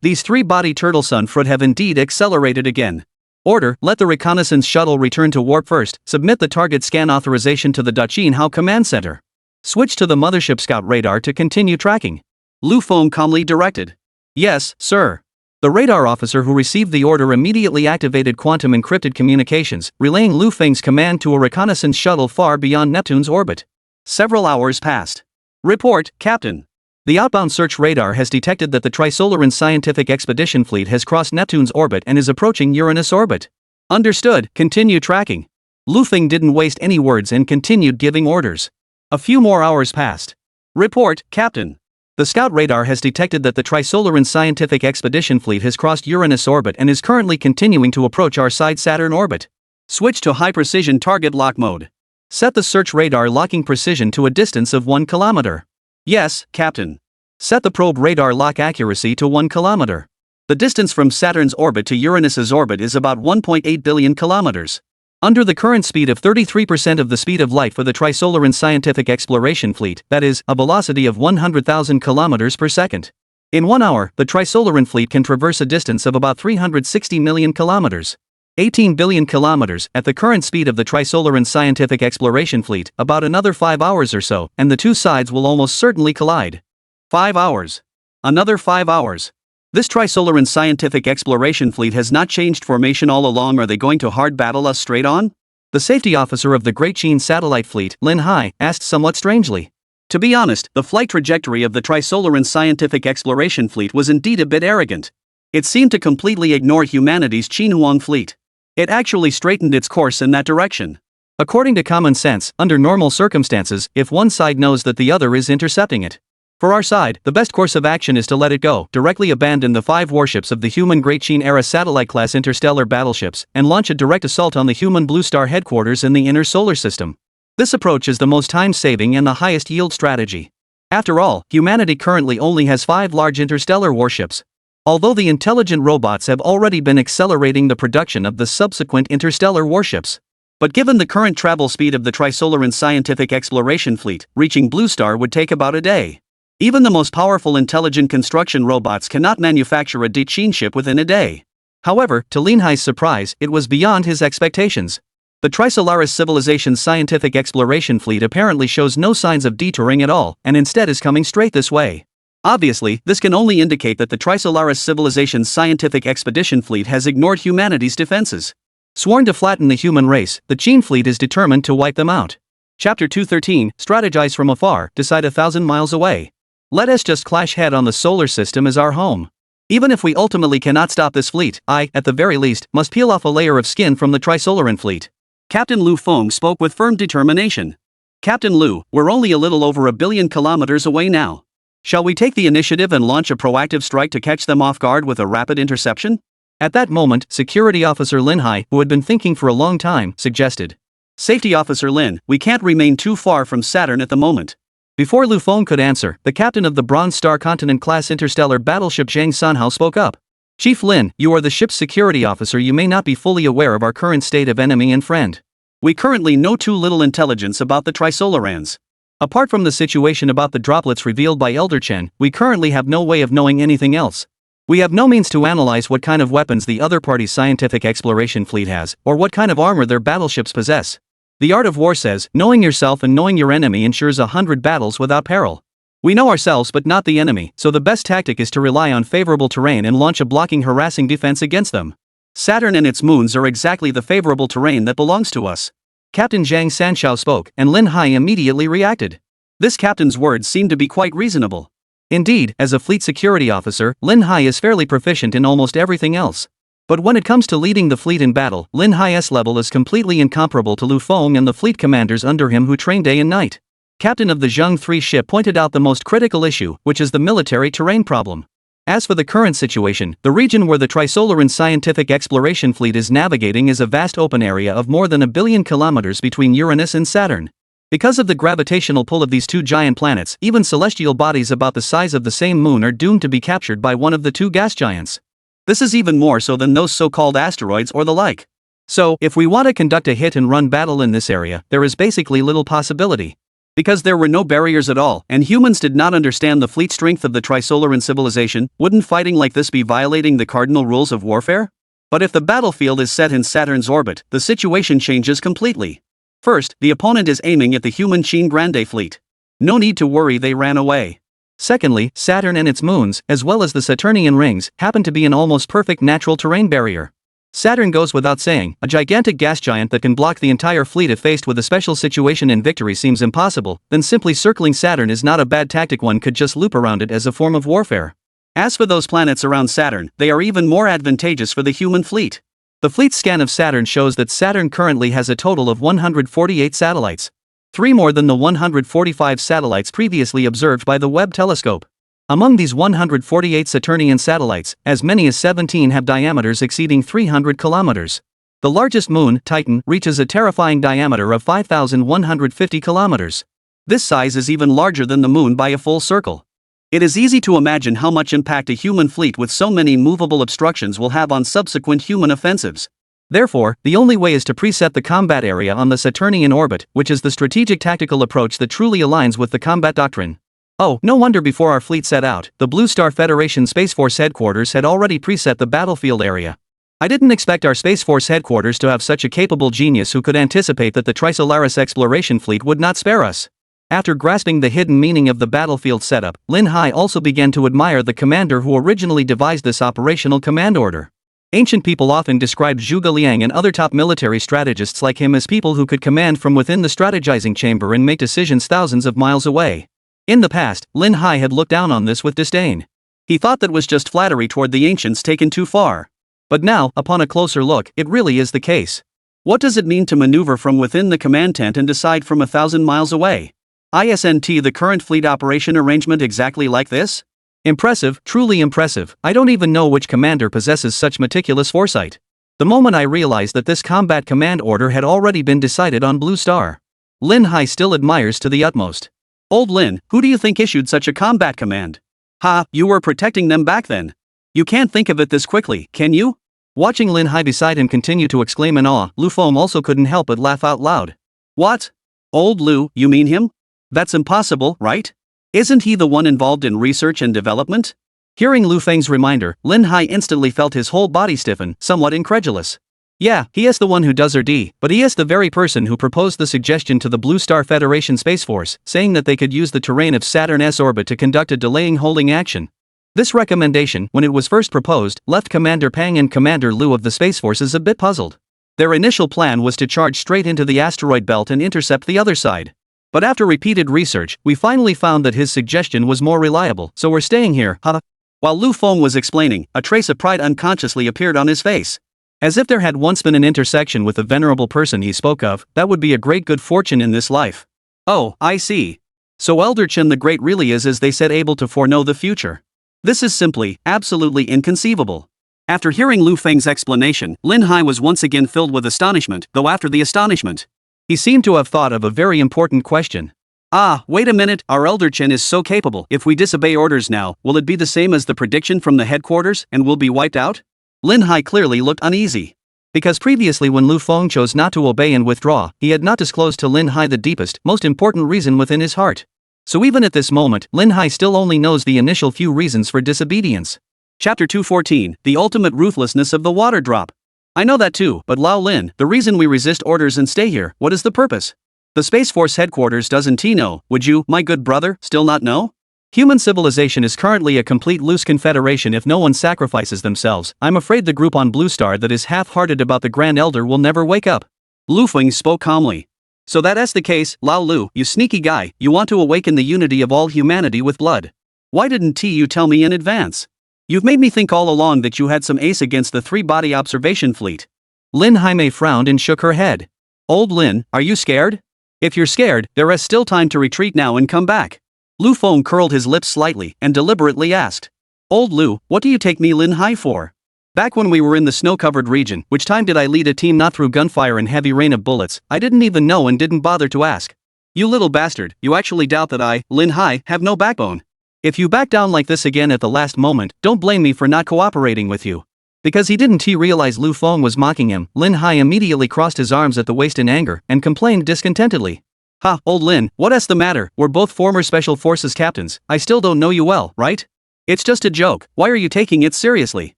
B: These three-body turtle sunfruit have indeed accelerated again. Order, let the reconnaissance shuttle return to warp first, submit the target scan authorization to the Daqin Hao Command Center. Switch to the mothership scout radar to continue tracking. Lu Feng calmly directed. Yes, sir. The radar officer who received the order immediately activated quantum encrypted communications, relaying Lu Feng's command to a reconnaissance shuttle far beyond Neptune's orbit. Several hours passed. Report, Captain. The outbound search radar has detected that the Trisolaran scientific expedition fleet has crossed Neptune's orbit and is approaching Uranus' orbit. Understood, continue tracking. Lu Feng didn't waste any words and continued giving orders. A few more hours passed. Report, Captain. The scout radar has detected that the Trisolaran scientific expedition fleet has crossed Uranus' orbit and is currently continuing to approach our side Saturn orbit. Switch to high-precision target lock mode. Set the search radar locking precision to a distance of 1 kilometer. Yes, Captain. Set the probe radar lock accuracy to 1 kilometer. The distance from Saturn's orbit to Uranus's orbit is about 1.8 billion kilometers. Under the current speed of 33% of the speed of light for the Trisolaran scientific exploration fleet, that is, a velocity of 100,000 kilometers per second. In 1 hour, the Trisolaran fleet can traverse a distance of about 360 million kilometers.
A: 18 billion kilometers at the current speed of the Trisolaran scientific exploration fleet, about another 5 hours or so, and the two sides will almost certainly collide.
B: 5 hours. Another 5 hours. This Trisolaran scientific exploration fleet has not changed formation all along. Are they going to hard battle us straight on?
A: The safety officer of the Great Chin satellite fleet, Lin Hai, asked somewhat strangely.
B: To be honest, the flight trajectory of the Trisolaran scientific exploration fleet was indeed a bit arrogant. It seemed to completely ignore humanity's Qinhuang fleet. It actually straightened its course in that direction.
A: According to common sense, under normal circumstances, if one side knows that the other is intercepting it. For our side, the best course of action is to let it go, directly abandon the 5 warships of the human Great Qin-era satellite-class interstellar battleships, and launch a direct assault on the human Blue Star headquarters in the inner solar system. This approach is the most time-saving and the highest yield strategy. After all, humanity currently only has 5 large interstellar warships. Although the intelligent robots have already been accelerating the production of the subsequent interstellar warships. But given the current travel speed of the Trisolaran scientific exploration fleet, reaching Blue Star would take about a day. Even the most powerful intelligent construction robots cannot manufacture a Qin ship within a day. However, to Lin Hai's surprise, it was beyond his expectations. The Trisolaris civilization's scientific exploration fleet apparently shows no signs of detouring at all, and instead is coming straight this way. Obviously, this can only indicate that the Trisolaris civilization's scientific expedition fleet has ignored humanity's defenses. Sworn to flatten the human race, the Qin fleet is determined to wipe them out. Chapter 213, Strategize from afar, decide 1,000 miles away. Let us just clash head on the solar system as our home. Even if we ultimately cannot stop this fleet, I, at the very least, must peel off a layer of skin from the Trisolaran fleet.
B: Captain Lu Feng spoke with firm determination. Captain Lu, we're only a little over 1 billion kilometers away now. Shall we take the initiative and launch a proactive strike to catch them off guard with a rapid interception?
A: At that moment, Security Officer Lin Hai, who had been thinking for a long time, suggested.
B: Safety Officer Lin, we can't remain too far from Saturn at the moment.
A: Before Lu Feng could answer, the captain of the Bronze Star Continent-class interstellar battleship Zhang Sanhao spoke up. Chief Lin, you are the ship's security officer. You may not be fully aware of our current state of enemy and friend.
B: We currently know too little intelligence about the Trisolarans.
A: Apart from the situation about the droplets revealed by Elder Chen, we currently have no way of knowing anything else. We have no means to analyze what kind of weapons the other party's scientific exploration fleet has, or what kind of armor their battleships possess. The art of war says, knowing yourself and knowing your enemy ensures 100 battles without peril. We know ourselves but not the enemy, so the best tactic is to rely on favorable terrain and launch a blocking harassing defense against them. Saturn and its moons are exactly the favorable terrain that belongs to us. Captain Zhang Sanshao spoke, and Lin Hai immediately reacted.
B: This captain's words seem to be quite reasonable.
A: Indeed, as a fleet security officer, Lin Hai is fairly proficient in almost everything else. But when it comes to leading the fleet in battle, Lin Hai's level is completely incomparable to Lu Feng and the fleet commanders under him who train day and night. Captain of the Zheng 3 ship pointed out the most critical issue, which is the military terrain problem. As for the current situation, the region where the Trisolaran scientific exploration fleet is navigating is a vast open area of more than 1 billion kilometers between Uranus and Saturn. Because of the gravitational pull of these two giant planets, even celestial bodies about the size of the same moon are doomed to be captured by one of the two gas giants. This is even more so than those so-called asteroids or the like. So, if we want to conduct a hit-and-run battle in this area, there is basically little possibility. Because there were no barriers at all, and humans did not understand the fleet strength of the Trisolaran civilization, wouldn't fighting like this be violating the cardinal rules of warfare? But if the battlefield is set in Saturn's orbit, the situation changes completely. First, the opponent is aiming at the human Qin Grande fleet. No need to worry, they ran away. Secondly, Saturn and its moons, as well as the Saturnian rings, happen to be an almost perfect natural terrain barrier. Saturn goes without saying, a gigantic gas giant that can block the entire fleet if faced with a special situation in victory seems impossible, then simply circling Saturn is not a bad tactic. One could just loop around it as a form of warfare. As for those planets around Saturn, they are even more advantageous for the human fleet. The fleet scan of Saturn shows that Saturn currently has a total of 148 satellites. 3 more than the 145 satellites previously observed by the Webb telescope. Among these 148 Saturnian satellites, as many as 17 have diameters exceeding 300 kilometers. The largest moon, Titan, reaches a terrifying diameter of 5,150 kilometers. This size is even larger than the moon by a full circle. It is easy to imagine how much impact a human fleet with so many movable obstructions will have on subsequent human offensives. Therefore, the only way is to preset the combat area on the Saturnian orbit, which is the strategic tactical approach that truly aligns with the combat doctrine. Oh, no wonder before our fleet set out, the Blue Star Federation Space Force headquarters had already preset the battlefield area. I didn't expect our Space Force headquarters to have such a capable genius who could anticipate that the Trisolaris exploration fleet would not spare us. After grasping the hidden meaning of the battlefield setup, Lin Hai also began to admire the commander who originally devised this operational command order. Ancient people often described Zhuge Liang and other top military strategists like him as people who could command from within the strategizing chamber and make decisions thousands of miles away. In the past, Lin Hai had looked down on this with disdain. He thought that was just flattery toward the ancients taken too far. But now, upon a closer look, it really is the case. What does it mean to maneuver from within the command tent and decide from 1,000 miles away? Isn't the current fleet operation arrangement exactly like this? Impressive, truly impressive. I don't even know which commander possesses such meticulous foresight. The moment I realized that this combat command order had already been decided on Blue Star. Lin Hai still admires to the utmost. Old Lin, who do you think issued such a combat command? Ha, you were protecting them back then. You can't think of it this quickly, can you? Watching Lin Hai beside him continue to exclaim in awe, Lu Feng also couldn't help but laugh out loud. What? Old Lu, you mean him? That's impossible, right? Isn't he the one involved in research and development? Hearing Lu Feng's reminder, Lin Hai instantly felt his whole body stiffen, somewhat incredulous. Yeah, he is the one who does RD, but he is the very person who proposed the suggestion to the Blue Star Federation Space Force, saying that they could use the terrain of Saturn's orbit to conduct a delaying holding action. This recommendation, when it was first proposed, left Commander Pang and Commander Lu of the Space Forces a bit puzzled. Their initial plan was to charge straight into the asteroid belt and intercept the other side. But after repeated research, we finally found that his suggestion was more reliable, so we're staying here, huh? While Lu Feng was explaining, a trace of pride unconsciously appeared on his face. As if there had once been an intersection with the venerable person he spoke of, that would be a great good fortune in this life. Oh, I see. So Elder Chen the Great really is, as they said, able to foreknow the future. This is simply, absolutely inconceivable. After hearing Lu Feng's explanation, Lin Hai was once again filled with astonishment, though after the astonishment, he seemed to have thought of a very important question. Ah, wait a minute, our Elder Chen is so capable. If we disobey orders now, will it be the same as the prediction from the headquarters, and will be wiped out? Lin Hai clearly looked uneasy. Because previously when Lu Feng chose not to obey and withdraw, he had not disclosed to Lin Hai the deepest, most important reason within his heart. So even at this moment, Lin Hai still only knows the initial few reasons for disobedience. Chapter 214, The Ultimate Ruthlessness of the Water Drop. I know that too, but Lao Lin, the reason we resist orders and stay here, what is the purpose? The Space Force headquarters doesn't he know, would you, my good brother, still not know? Human civilization is currently a complete loose confederation. If no one sacrifices themselves, I'm afraid the group on Blue Star that is half-hearted about the Grand Elder will never wake up. Lu Feng spoke calmly. So that's the case, Lao Lu, you sneaky guy, you want to awaken the unity of all humanity with blood. Why didn't you tell me in advance? You've made me think all along that you had some ace against the three-body observation fleet. Lin Hai frowned and shook her head. Old Lin, are you scared? If you're scared, there is still time to retreat now and come back. Lu Feng curled his lips slightly and deliberately asked. Old Lu, what do you take me Lin Hai for? Back when we were in the snow-covered region, which time did I lead a team not through gunfire and heavy rain of bullets? I didn't even know and didn't bother to ask. You little bastard, you actually doubt that I, Lin Hai, have no backbone. If you back down like this again at the last moment, don't blame me for not cooperating with you. Because he didn't realize Lu Feng was mocking him, Lin Hai immediately crossed his arms at the waist in anger and complained discontentedly. Ha, old Lin, what's the matter? We're both former Special Forces captains. I still don't know you well, right? It's just a joke. Why are you taking it seriously?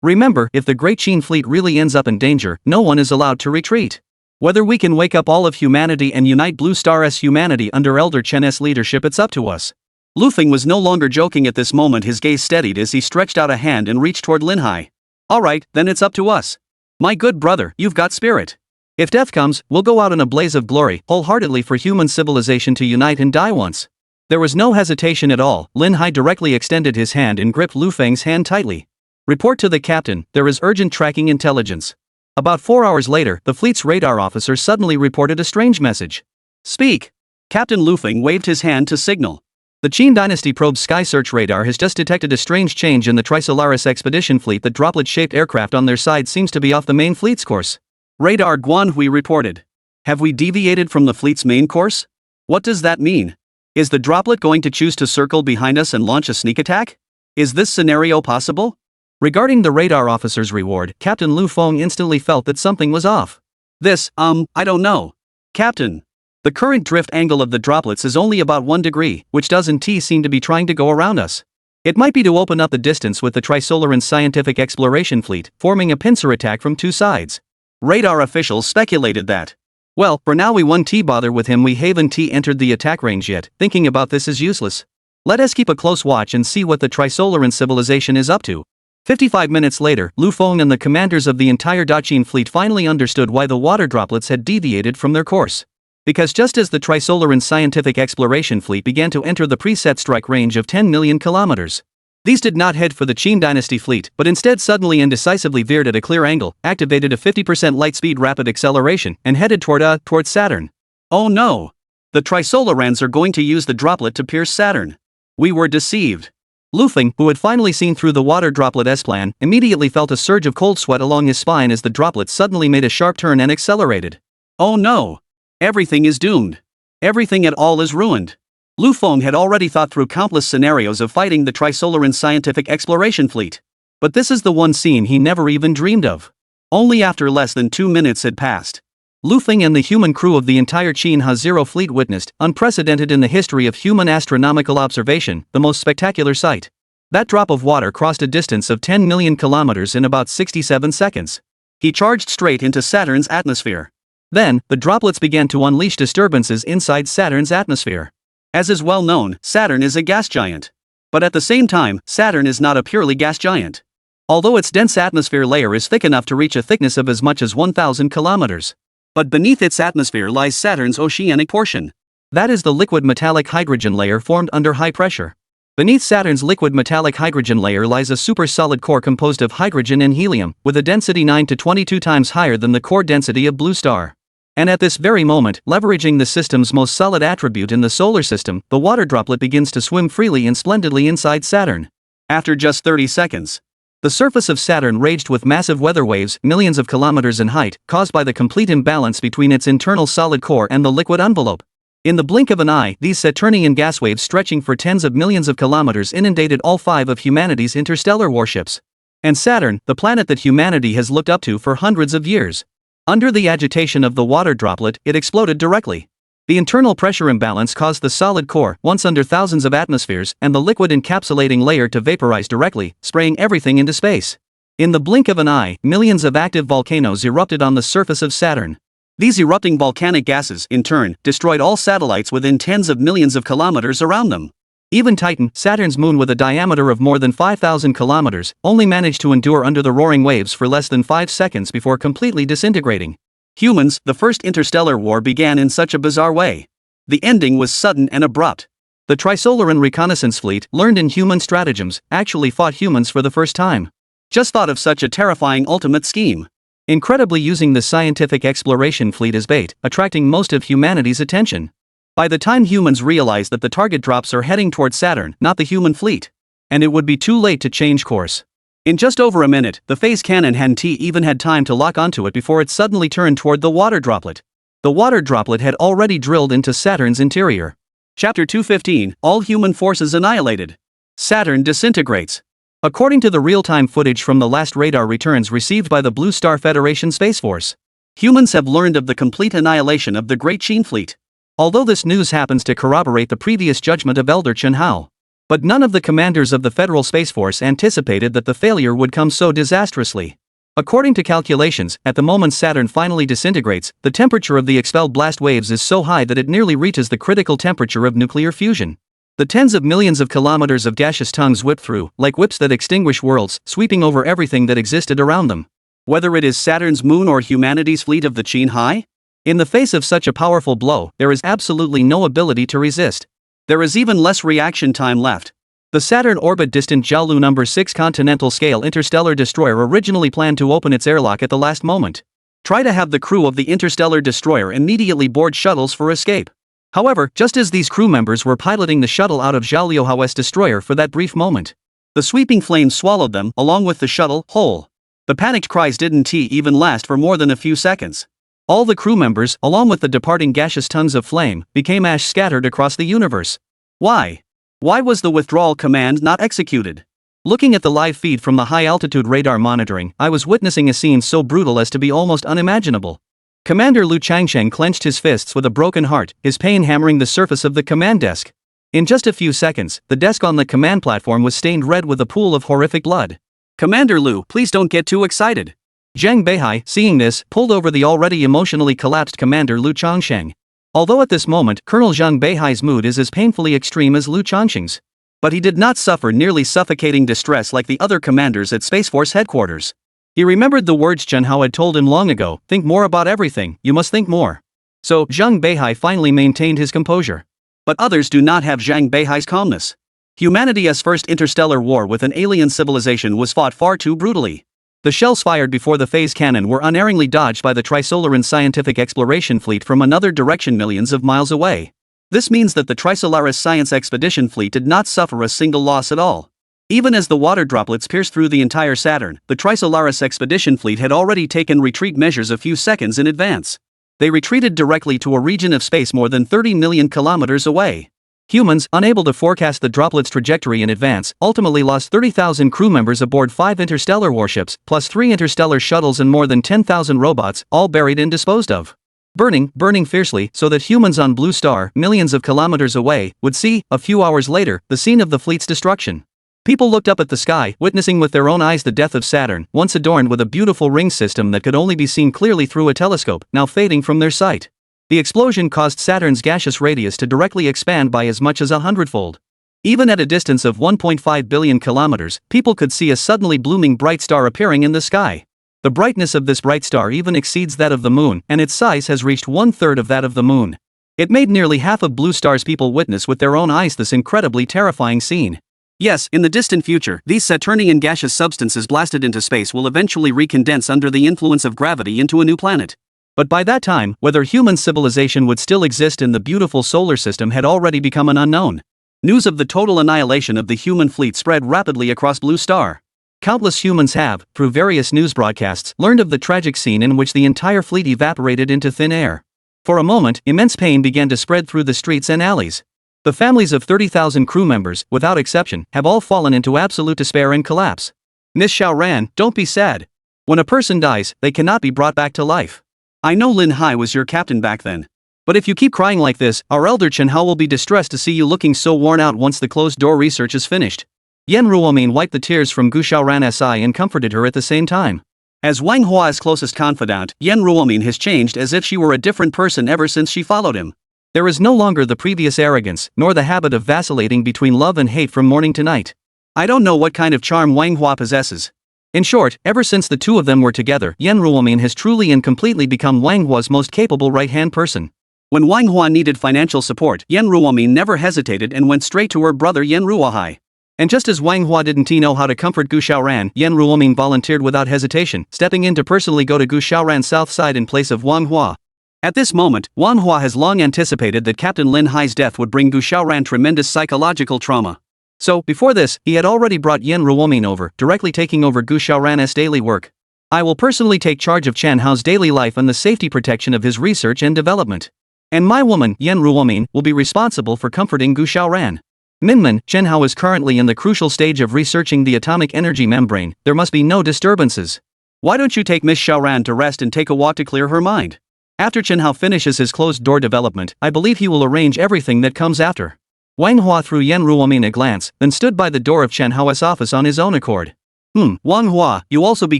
A: Remember, if the Great Qin fleet really ends up in danger, no one is allowed to retreat. Whether we can wake up all of humanity and unite Blue Star's humanity under Elder Chen's leadership, it's up to us. Lu Feng was no longer joking at this moment. His gaze steadied as he stretched out a hand and reached toward Lin Hai. Alright, then it's up to us. My good brother, you've got spirit. If death comes, we'll go out in a blaze of glory, wholeheartedly for human civilization to unite and die once. There was no hesitation at all. Lin Hai directly extended his hand and gripped Lu Feng's hand tightly. Report to the captain, there is urgent tracking intelligence. About 4 hours later, the fleet's radar officer suddenly reported a strange message. Speak. Captain Lu Feng waved his hand to signal. The Qin Dynasty probe's sky search radar has just detected a strange change in the Trisolaris expedition fleet. The droplet-shaped aircraft on their side seems to be off the main fleet's course. Radar Guanhui reported. Have we deviated from the fleet's main course? What does that mean? Is the droplet going to choose to circle behind us and launch a sneak attack? Is this scenario possible? Regarding the radar officer's reward, Captain Lu Feng instantly felt that something was off. I don't know. Captain. The current drift angle of the droplets is only about 1 degree, which doesn't seem to be trying to go around us. It might be to open up the distance with the Trisolaran's scientific exploration fleet, forming a pincer attack from two sides.
B: Radar officials speculated that.
A: Well, for now we won't bother with him. We haven't entered the attack range yet. Thinking about this is useless. Let us keep a close watch and see what the Trisolaran civilization is up to. 55 minutes later, Lu Feng and the commanders of the entire Daqin fleet finally understood why the water droplets had deviated from their course. Because just as the Trisolaran scientific exploration fleet began to enter the preset strike range of 10 million kilometers, these did not head for the Qin dynasty fleet, but instead suddenly and decisively veered at a clear angle, activated a 50% light speed rapid acceleration, and headed towards Saturn.
B: Oh no! The Trisolarans are going to use the droplet to pierce Saturn. We were deceived.
A: Lu Feng, who had finally seen through the water droplet's plan, immediately felt a surge of cold sweat along his spine as the droplet suddenly made a sharp turn and accelerated.
B: Oh no! Everything is doomed. Everything at all is ruined. Lu Feng had already thought through countless scenarios of fighting the Trisolaran scientific exploration fleet.
A: But this is the one scene he never even dreamed of.
B: Only after less than 2 minutes had passed,
A: Lu Feng and the human crew of the entire Qin Ha-Zero fleet witnessed, unprecedented in the history of human astronomical observation, the most spectacular sight. That drop of water crossed a distance of 10 million kilometers in about 67 seconds.
B: He charged straight into Saturn's atmosphere.
A: Then, the droplets began to unleash disturbances inside Saturn's atmosphere.
B: As is well known, Saturn is a gas giant. But at the same time, Saturn is not a purely gas giant.
A: Although its dense atmosphere layer is thick enough to reach a thickness of as much as 1,000 kilometers.
B: But beneath its atmosphere lies Saturn's oceanic portion.
A: That is the liquid metallic hydrogen layer formed under high pressure. Beneath Saturn's liquid metallic hydrogen layer lies a super-solid core composed of hydrogen and helium, with a density 9 to 22 times higher than the core density of Blue Star. And at this very moment, leveraging the system's most solid attribute in the solar system, the water droplet begins to swim freely and splendidly inside Saturn.
B: After just 30 seconds,
A: the surface of Saturn raged with massive weather waves, millions of kilometers in height, caused by the complete imbalance between its internal solid core and the liquid envelope. In the blink of an eye, these Saturnian gas waves stretching for tens of millions of kilometers inundated all 5 of humanity's interstellar warships. And Saturn, the planet that humanity has looked up to for hundreds of years. Under the agitation of the water droplet, it exploded directly. The internal pressure imbalance caused the solid core, once under thousands of atmospheres, and the liquid encapsulating layer to vaporize directly, spraying everything into space. In the blink of an eye, millions of active volcanoes erupted on the surface of Saturn.
B: These erupting volcanic gases, in turn, destroyed all satellites within tens of millions of kilometers around them.
A: Even Titan, Saturn's moon with a diameter of more than 5,000 kilometers, only managed to endure under the roaring waves for less than 5 seconds before completely disintegrating.
B: Humans, the first interstellar war began in such a bizarre way. The ending was sudden and abrupt.
A: The Trisolaran reconnaissance fleet, learned in human stratagems, actually fought humans for the first time.
B: Just thought of such a terrifying ultimate scheme.
A: Incredibly using the scientific exploration fleet as bait, attracting most of humanity's attention. By the time humans realized that the target drops are heading toward Saturn, not the human fleet. And it would be too late to change course.
B: In just over a minute, the phase cannon hadn't even had time to lock onto it before it suddenly turned toward the water droplet.
A: The water droplet had already drilled into Saturn's interior.
B: Chapter 215, All Human Forces Annihilated. Saturn disintegrates.
A: According to the real-time footage from the last radar returns received by the Blue Star Federation Space Force,
B: humans have learned of the complete annihilation of the Great Qin Fleet.
A: Although this news happens to corroborate the previous judgment of Elder Chen Hao. But none of the commanders of the Federal Space Force anticipated that the failure would come so disastrously. According to calculations, at the moment Saturn finally disintegrates, the temperature of the expelled blast waves is so high that it nearly reaches the critical temperature of nuclear fusion. The tens of millions of kilometers of gaseous tongues whip through, like whips that extinguish worlds, sweeping over everything that existed around them.
B: Whether it is Saturn's moon or humanity's fleet of the Qin Hai?
A: In the face of such a powerful blow, there is absolutely no ability to resist.
B: There is even less reaction time left.
A: The Saturn orbit distant Jiaolu No. 6 continental scale interstellar destroyer originally planned to open its airlock at the last moment. Try to have the crew of the interstellar destroyer immediately board shuttles for escape. However, just as these crew members were piloting the shuttle out of Jiaoluo's destroyer for that brief moment,
B: the sweeping flames swallowed them along with the shuttle whole. The panicked cries didn't even last for more than a few seconds.
A: All the crew members, along with the departing gaseous tongues of flame, became ash scattered across the universe.
B: Why? Why was the withdrawal command not executed?
A: Looking at the live feed from the high-altitude radar monitoring, I was witnessing a scene so brutal as to be almost unimaginable. Commander Lu Changsheng clenched his fists with a broken heart, his pain hammering the surface of the command desk. In just a few seconds, the desk on the command platform was stained red with a pool of horrific blood.
B: Commander Lu, please don't get too excited.
A: Zhang Beihai, seeing this, pulled over the already emotionally collapsed Commander Lu Changsheng. Although at this moment, Colonel Zhang Beihai's mood is as painfully extreme as Lu Changsheng's. But he did not suffer nearly suffocating distress like the other commanders at Space Force headquarters. He remembered the words Chen Hao had told him long ago, think more about everything, you must think more. So, Zhang Beihai finally maintained his composure.
B: But others do not have Zhang Beihai's calmness. Humanity's first interstellar war with an alien civilization was fought far too brutally. The shells fired before the phase cannon were unerringly dodged by the Trisolaran scientific exploration fleet from another direction millions of miles away. This means that the Trisolaris science expedition fleet did not suffer a single loss at all. Even as the water droplets pierced through the entire Saturn, the Trisolaris expedition fleet had already taken retreat measures a few seconds in advance. They retreated directly to a region of space more than 30 million kilometers away. Humans, unable to forecast the droplet's trajectory in advance, ultimately lost 30,000 crew members aboard 5 interstellar warships, plus 3 interstellar shuttles and more than 10,000 robots, all buried and disposed of. Burning fiercely, so that humans on Blue Star, millions of kilometers away, would see, a few hours later, the scene of the fleet's destruction. People looked up at the sky, witnessing with their own eyes the death of Saturn, once adorned with a beautiful ring system that could only be seen clearly through a telescope, now fading from their sight. The explosion caused Saturn's gaseous radius to directly expand by as much as 100-fold. Even at a distance of 1.5 billion kilometers, people could see a suddenly blooming bright star appearing in the sky. The brightness of this bright star even exceeds that of the moon, and its size has reached 1/3 of that of the moon. It made nearly half of Blue Star's people witness with their own eyes this incredibly terrifying scene. Yes, in the distant future, these Saturnian gaseous substances blasted into space will eventually recondense under the influence of gravity into a new planet.
A: But by that time, whether human civilization would still exist in the beautiful solar system had already become an unknown.
B: News of the total annihilation of the human fleet spread rapidly across Blue Star.
A: Countless humans have, through various news broadcasts, learned of the tragic scene in which the entire fleet evaporated into thin air. For a moment, immense pain began to spread through the streets and alleys. The families of 30,000 crew members, without exception, have all fallen into absolute despair and collapse.
B: Miss Xiaoran, don't be sad.
A: When a person dies, they cannot be brought back to life.
B: I know Lin Hai was your captain back then.
A: But if you keep crying like this, our elder Chen Hao will be distressed to see you looking so worn out once the closed-door research is finished. Yan Ruomin wiped the tears from Gu Xiaoran's eye and comforted her at the same time.
B: As Wang Hua's closest confidant, Yan Ruomin has changed as if she were a different person ever since she followed him.
A: There is no longer the previous arrogance, nor the habit of vacillating between love and hate from morning to night.
B: I don't know what kind of charm Wang Hua possesses.
A: In short, ever since the two of them were together, Yan Ruomin has truly and completely become Wang Hua's most capable right-hand person.
B: When Wang Hua needed financial support, Yan Ruomin never hesitated and went straight to her brother Yan Ruohai.
A: And just as Wang Hua didn't know how to comfort Gu Xiaoran, Yan Ruomin volunteered without hesitation, stepping in to personally go to Gu Xiaoran's south side in place of Wang Hua.
B: At this moment, Wang Hua has long anticipated that Captain Lin Hai's death would bring Gu Xiaoran tremendous psychological trauma.
A: So, before this, he had already brought Yan Ruomin over, directly taking over Gu Xiaoran's daily work. I will personally take charge of Chen Hao's daily life and the safety protection of his research and development. And my woman, Yan Ruomin, will be responsible for comforting Gu Xiaoran. Minmin, Chen Hao is currently in the crucial stage of researching the atomic energy membrane. There must be no disturbances.
B: Why don't you take Miss Xiaoran to rest and take a walk to clear her mind?
A: After Chen Hao finishes his closed-door development, I believe he will arrange everything that comes after. Wang Hua threw Yan Ruomin a glance, then stood by the door of Chen Hao's office on his own accord.
B: Wang Hua, you also be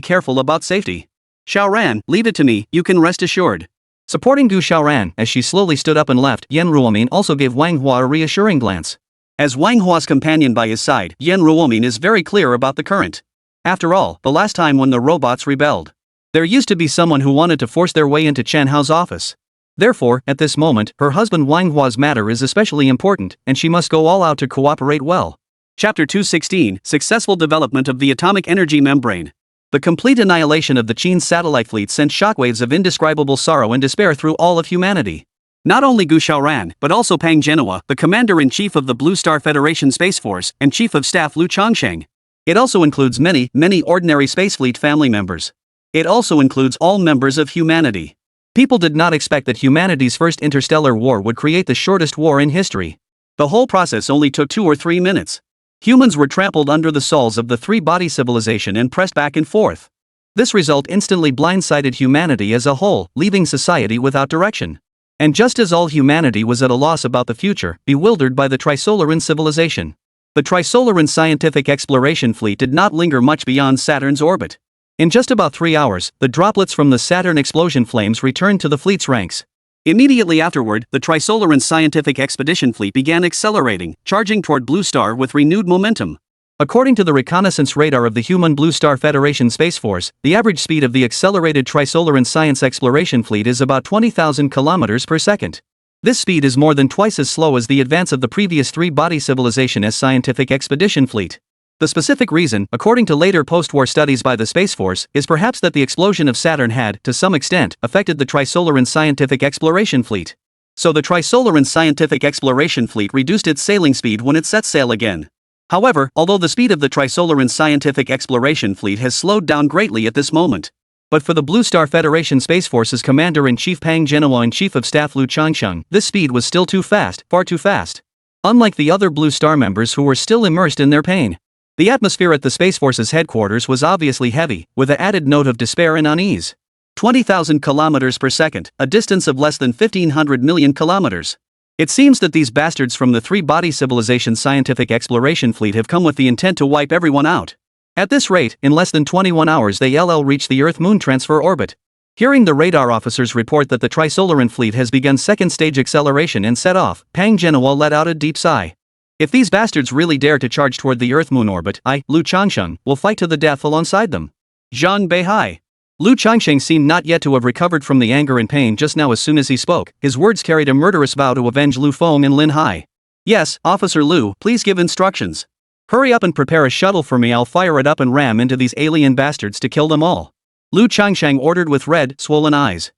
B: careful about safety. Xiaoran, leave it to me, you can rest assured.
A: Supporting Gu Xiaoran, as she slowly stood up and left, Yan Ruomin also gave Wang Hua a reassuring glance.
B: As Wang Hua's companion by his side, Yan Ruomin is very clear about the current. After all, the last time when the robots rebelled, there used to be someone who wanted to force their way into Chen Hao's office. Therefore, at this moment, her husband Wang Hua's matter is especially important, and she must go all out to cooperate well. Chapter 216, Successful Development of the Atomic Energy Membrane. The complete annihilation of the Qin's satellite fleet sent shockwaves of indescribable sorrow and despair through all of humanity. Not only Gu Xiaoran, but also Pang Genhua, the commander-in-chief of the Blue Star Federation Space Force, and chief of staff Lu Changsheng. It also includes many ordinary Space Fleet family members. It also includes all members of humanity.
A: People did not expect that humanity's first interstellar war would create the shortest war in history.
B: The whole process only took 2 or 3 minutes. Humans were trampled under the soles of the three-body civilization and pressed back and forth.
A: This result instantly blindsided humanity as a whole, leaving society without direction. And just as all humanity was at a loss about the future, bewildered by the Trisolaran civilization, the Trisolaran scientific exploration fleet did not linger much beyond Saturn's orbit. In just about 3 hours, the droplets from the Saturn explosion flames returned to the fleet's ranks. Immediately afterward, the Trisolaran scientific expedition fleet began accelerating, charging toward Blue Star with renewed momentum. According to the reconnaissance radar of the human Blue Star Federation Space Force, the average speed of the accelerated Trisolaran science exploration fleet is about 20,000 kilometers per second. This speed is more than twice as slow as the advance of the previous three-body civilization as scientific expedition fleet. The specific reason, according to later post-war studies by the Space Force, is perhaps that the explosion of Saturn had, to some extent, affected the Trisolaran scientific exploration fleet. So the Trisolaran scientific exploration fleet reduced its sailing speed when it set sail again. However, although the speed of the Trisolaran scientific exploration fleet has slowed down greatly at this moment. But for the Blue Star Federation Space Force's Commander-in-Chief Pang Genoa and Chief of Staff Lu Changsheng, this speed was still too fast, far too fast. Unlike the other Blue Star members who were still immersed in their pain. The atmosphere at the Space Force's headquarters was obviously heavy, with an added note of despair and unease. 20,000 kilometers per second, a distance of less than 1,500 million kilometers. It seems that these bastards from the three-body civilization scientific exploration fleet have come with the intent to wipe everyone out. At this rate, in less than 21 hours they'll reach the Earth-Moon transfer orbit. Hearing the radar officers report that the Trisolaran fleet has begun second-stage acceleration and set off, Pang Genoa let out a deep sigh. If these bastards really dare to charge toward the Earth-Moon orbit, I, Lu Changsheng, will fight to the death alongside them. Zhang Beihai. Lu Changsheng seemed not yet to have recovered from the anger and pain just now. As soon as he spoke, his words carried a murderous vow to avenge Lu Feng and Lin Hai. Yes, Officer Lu, please give instructions. Hurry up and prepare a shuttle for me. I'll fire it up and ram into these alien bastards to kill them all. Lu Changsheng ordered with red, swollen eyes.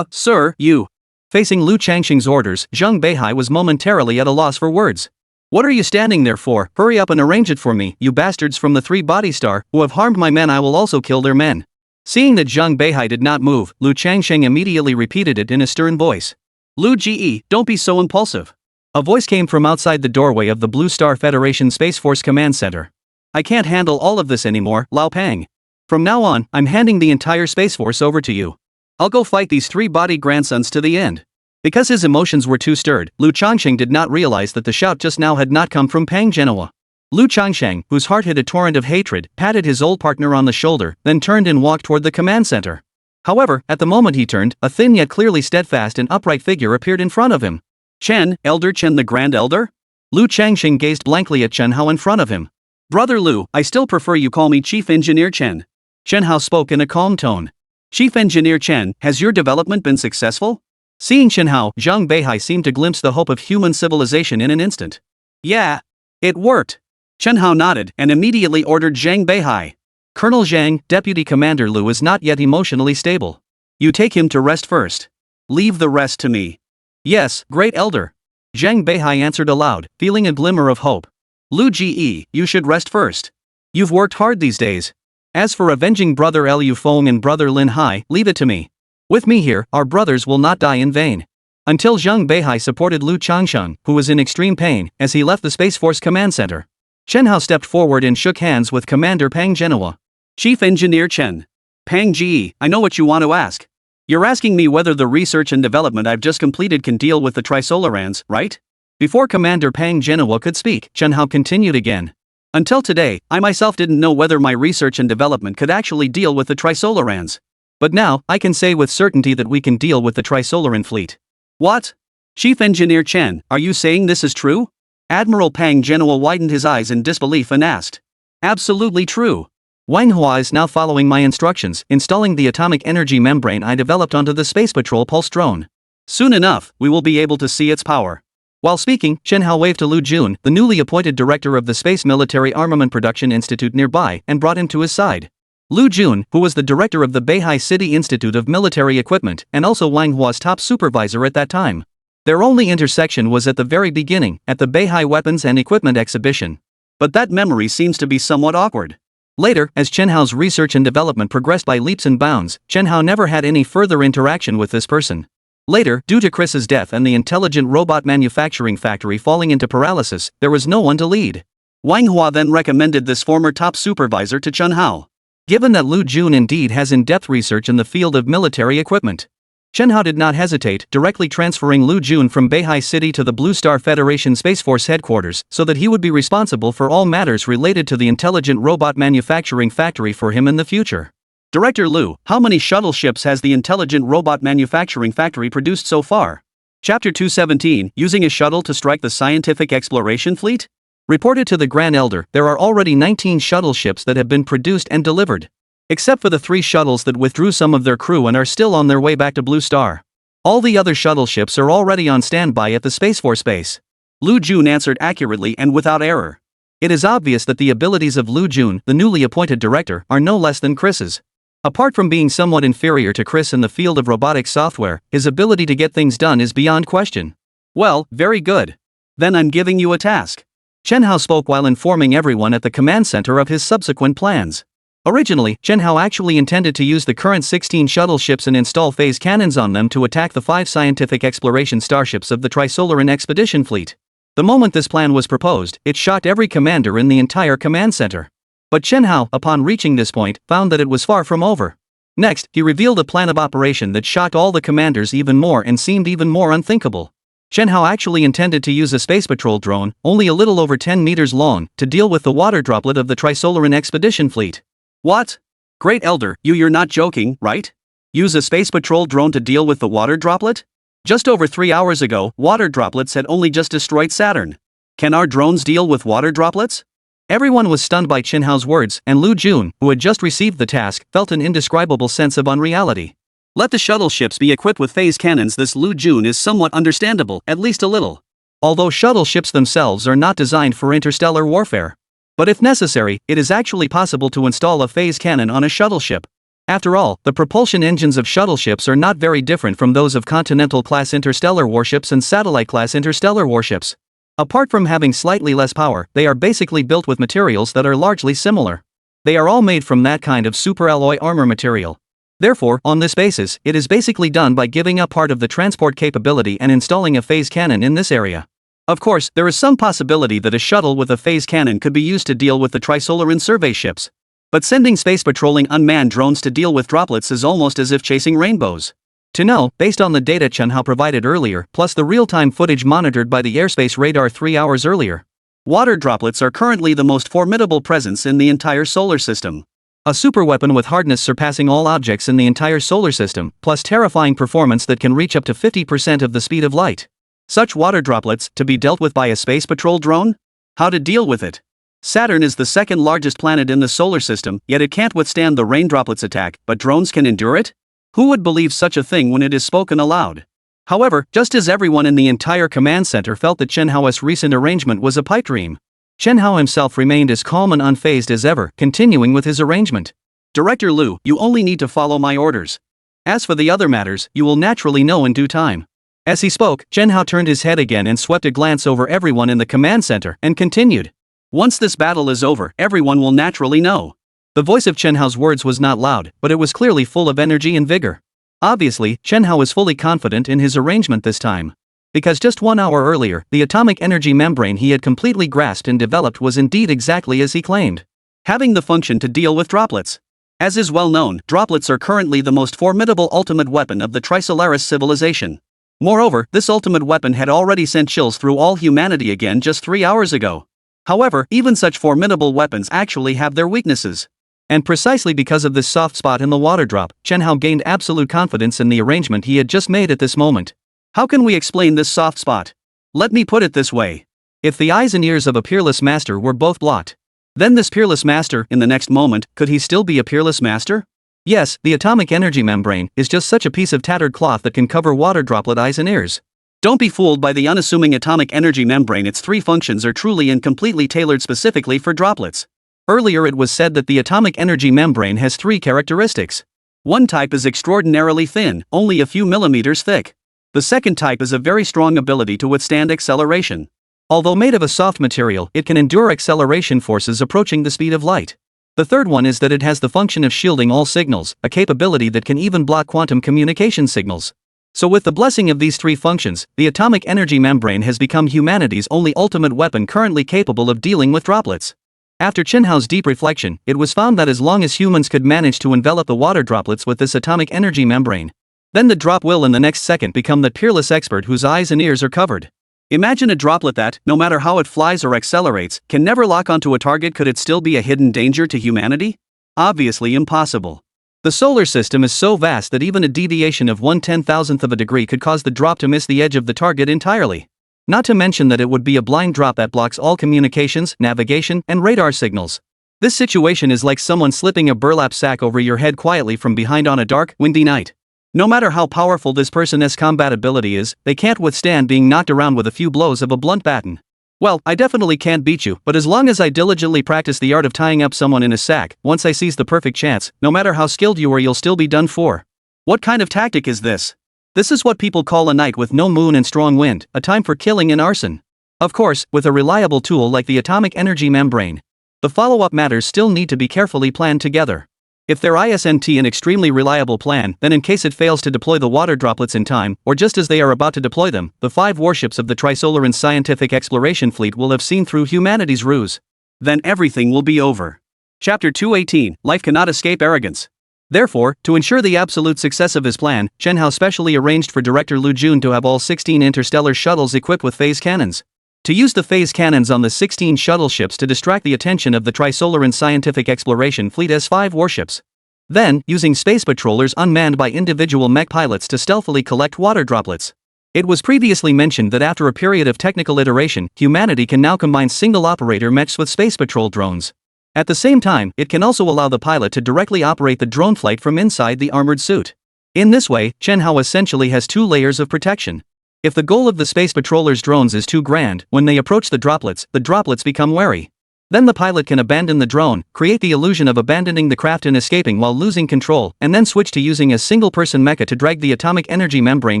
A: Sir, you. Facing Lu Changsheng's orders, Zhang Beihai was momentarily at a loss for words. What are you standing there for? Hurry up and arrange it for me, you bastards from the three-body star, who have harmed my men. I will also kill their men. Seeing that Zhang Beihai did not move, Lu Changsheng immediately repeated it in a stern voice. Lu Ge, don't be so impulsive. A voice came from outside the doorway of the Blue Star Federation Space Force Command Center. I can't handle all of this anymore, Lao Pang. From now on, I'm handing the entire Space Force over to you. I'll go fight these three-body grandsons to the end. Because his emotions were too stirred, Lu Changsheng did not realize that the shout just now had not come from Pang Genoa. Lu Changsheng, whose heart hid a torrent of hatred, patted his old partner on the shoulder, then turned and walked toward the command center. However, at the moment he turned, a thin yet clearly steadfast and upright figure appeared in front of him. Chen, Elder Chen the Grand Elder? Lu Changsheng gazed blankly at Chen Hao in front of him. Brother Lu, I still prefer you call me Chief Engineer Chen. Chen Hao spoke in a calm tone. Chief Engineer Chen, has your development been successful? Seeing Chen Hao, Zhang Beihai seemed to glimpse the hope of human civilization in an instant. Yeah. It worked. Chen Hao nodded and immediately ordered Zhang Beihai. Colonel Zhang, Deputy Commander Lu is not yet emotionally stable. You take him to rest first. Leave the rest to me. Yes, Great Elder. Zhang Beihai answered aloud, feeling a glimmer of hope. Lu Ge, you should rest first. You've worked hard these days. As for avenging Brother Liu Feng and Brother Lin Hai, leave it to me. With me here, our brothers will not die in vain. Until Zhang Beihai supported Lu Changsheng, who was in extreme pain, as he left the Space Force Command Center. Chen Hao stepped forward and shook hands with Commander Pang Genoa. Chief Engineer Chen. Pang Ge, I know what you want to ask. You're asking me whether the research and development I've just completed can deal with the Trisolarans, right? Before Commander Pang Genoa could speak, Chen Hao continued again. Until today, I myself didn't know whether my research and development could actually deal with the Trisolarans. But now, I can say with certainty that we can deal with the Trisolaran fleet. What? Chief Engineer Chen, are you saying this is true? Admiral Pang Genoa widened his eyes in disbelief and asked. Absolutely true. Manhwa is now following my instructions, installing the atomic energy membrane I developed onto the Space Patrol pulse drone. Soon enough, we will be able to see its power. While speaking, Chen Hao waved to Lu Jun, the newly appointed director of the Space Military Armament Production Institute nearby, and brought him to his side. Lu Jun, who was the director of the Beihai City Institute of Military Equipment and also Wang Hua's top supervisor at that time. Their only intersection was at the very beginning, at the Beihai Weapons and Equipment Exhibition. But that memory seems to be somewhat awkward. Later, as Chen Hao's research and development progressed by leaps and bounds, Chen Hao never had any further interaction with this person. Later, due to Chris's death and the intelligent robot manufacturing factory falling into paralysis, there was no one to lead. Wang Hua then recommended this former top supervisor to Chen Hao. Given that Lu Jun indeed has in-depth research in the field of military equipment, Chen Hao did not hesitate, directly transferring Lu Jun from Beihai City to the Blue Star Federation Space Force headquarters so that he would be responsible for all matters related to the intelligent robot manufacturing factory for him in the future. Director Lu, how many shuttle ships has the intelligent robot manufacturing factory produced so far? Chapter 217, using a shuttle to strike the scientific exploration fleet? Reported to the Grand Elder, there are already 19 shuttle ships that have been produced and delivered. Except for the 3 shuttles that withdrew some of their crew and are still on their way back to Blue Star. All the other shuttle ships are already on standby at the Space Force base. Lu Jun answered accurately and without error. It is obvious that the abilities of Lu Jun, the newly appointed director, are no less than Chris's. Apart from being somewhat inferior to Chris in the field of robotics software, his ability to get things done is beyond question. Well, very good. Then I'm giving you a task. Chen Hao spoke while informing everyone at the command center of his subsequent plans. Originally, Chen Hao actually intended to use the current 16 shuttle ships and install phase cannons on them to attack the 5 scientific exploration starships of the Trisolaran expedition fleet. The moment this plan was proposed, it shocked every commander in the entire command center. But Chen Hao, upon reaching this point, found that it was far from over. Next, he revealed a plan of operation that shocked all the commanders even more and seemed even more unthinkable. Chen Hao actually intended to use a space patrol drone, only a little over 10 meters long, to deal with the water droplet of the Trisolaran expedition fleet. What? Great Elder, you're not joking, right? Use a space patrol drone to deal with the water droplet? Just over 3 hours ago, water droplets had only just destroyed Saturn. Can our drones deal with water droplets? Everyone was stunned by Chen Hao's words, and Lu Jun, who had just received the task, felt an indescribable sense of unreality. Let the shuttle ships be equipped with phase cannons. This Lu Jun is somewhat understandable, at least a little. Although shuttle ships themselves are not designed for interstellar warfare. But if necessary, it is actually possible to install a phase cannon on a shuttle ship. After all, the propulsion engines of shuttle ships are not very different from those of Continental-class interstellar warships and Satellite-class interstellar warships. Apart from having slightly less power, they are basically built with materials that are largely similar. They are all made from that kind of superalloy armor material. Therefore, on this basis, it is basically done by giving up part of the transport capability and installing a phase cannon in this area. Of course, there is some possibility that a shuttle with a phase cannon could be used to deal with the Trisolaran survey ships. But sending space patrolling unmanned drones to deal with droplets is almost as if chasing rainbows. To know, based on the data Chen Hao provided earlier, plus the real-time footage monitored by the airspace radar 3 hours earlier, water droplets are currently the most formidable presence in the entire solar system. A superweapon with hardness surpassing all objects in the entire solar system, plus terrifying performance that can reach up to 50% of the speed of light. Such water droplets, to be dealt with by a space patrol drone? How to deal with it? Saturn is the second largest planet in the solar system, yet it can't withstand the rain droplets attack, but drones can endure it? Who would believe such a thing when it is spoken aloud? However, just as everyone in the entire command center felt that Chen Hao's recent arrangement was a pipe dream, Chen Hao himself remained as calm and unfazed as ever, continuing with his arrangement. Director Lu, you only need to follow my orders. As for the other matters, you will naturally know in due time. As he spoke, Chen Hao turned his head again and swept a glance over everyone in the command center, and continued. Once this battle is over, everyone will naturally know. The voice of Chen Hao's words was not loud, but it was clearly full of energy and vigor. Obviously, Chen Hao was fully confident in his arrangement this time. Because just 1 hour earlier, the atomic energy membrane he had completely grasped and developed was indeed exactly as he claimed, having the function to deal with droplets. As is well known, droplets are currently the most formidable ultimate weapon of the Trisolaris civilization. Moreover, this ultimate weapon had already sent chills through all humanity again just 3 hours ago. However, even such formidable weapons actually have their weaknesses. And precisely because of this soft spot in the water drop, Chen Hao gained absolute confidence in the arrangement he had just made at this moment. How can we explain this soft spot? Let me put it this way. If the eyes and ears of a peerless master were both blocked, then this peerless master, in the next moment, could he still be a peerless master? Yes, the atomic energy membrane is just such a piece of tattered cloth that can cover water droplet eyes and ears. Don't be fooled by the unassuming atomic energy membrane. Its 3 functions are truly and completely tailored specifically for droplets. Earlier it was said that the atomic energy membrane has 3 characteristics. One type is extraordinarily thin, only a few millimeters thick. The second type is a very strong ability to withstand acceleration. Although made of a soft material, it can endure acceleration forces approaching the speed of light. The third one is that it has the function of shielding all signals, a capability that can even block quantum communication signals. So with the blessing of these 3 functions, the atomic energy membrane has become humanity's only ultimate weapon currently capable of dealing with droplets. After Chen Hao's deep reflection, it was found that as long as humans could manage to envelop the water droplets with this atomic energy membrane, Then the drop will in the next second become that peerless expert whose eyes and ears are covered.
B: Imagine a droplet that, no matter how it flies or accelerates, can never lock onto a target. Could it still be a hidden danger to humanity? Obviously impossible.
A: The solar system is so vast that even a deviation of 1/10,000th of a degree could cause the drop to miss the edge of the target entirely. Not to mention that it would be a blind drop that blocks all communications, navigation, and radar signals. This situation is like someone slipping a burlap sack over your head quietly from behind on a dark, windy night. No matter how powerful this person's combat ability is, they can't withstand being knocked around with a few blows of a blunt baton. Well, I definitely can't beat you, but as long as I diligently practice the art of tying up someone in a sack, once I seize the perfect chance, no matter how skilled you are, you'll still be done for. What kind of tactic is this? This is what people call a night with no moon and strong wind, a time for killing and arson. Of course, with a reliable tool like the atomic energy membrane. The follow-up matters still need to be carefully planned together. If there isn't an extremely reliable plan, then in case it fails to deploy the water droplets in time, or just as they are about to deploy them, the 5 warships of the Trisolaran Scientific Exploration Fleet will have seen through humanity's ruse. Then everything will be over. Chapter 218, Life Cannot Escape Arrogance. Therefore, to ensure the absolute success of his plan, Chen Hao specially arranged for Director Lu Jun to have all 16 interstellar shuttles equipped with phase cannons. To use the phase cannons on the 16 shuttle ships to distract the attention of the Trisolaran Scientific Exploration Fleet as 5 warships. Then, using space patrollers unmanned by individual mech pilots to stealthily collect water droplets. It was previously mentioned that after a period of technical iteration, humanity can now combine single-operator mechs with space patrol drones. At the same time, it can also allow the pilot to directly operate the drone flight from inside the armored suit. In this way, Chen Hao essentially has 2 layers of protection. If the goal of the space patrollers' drones is too grand, when they approach the droplets become wary. Then the pilot can abandon the drone, create the illusion of abandoning the craft and escaping while losing control, and then switch to using a single-person mecha to drag the atomic energy membrane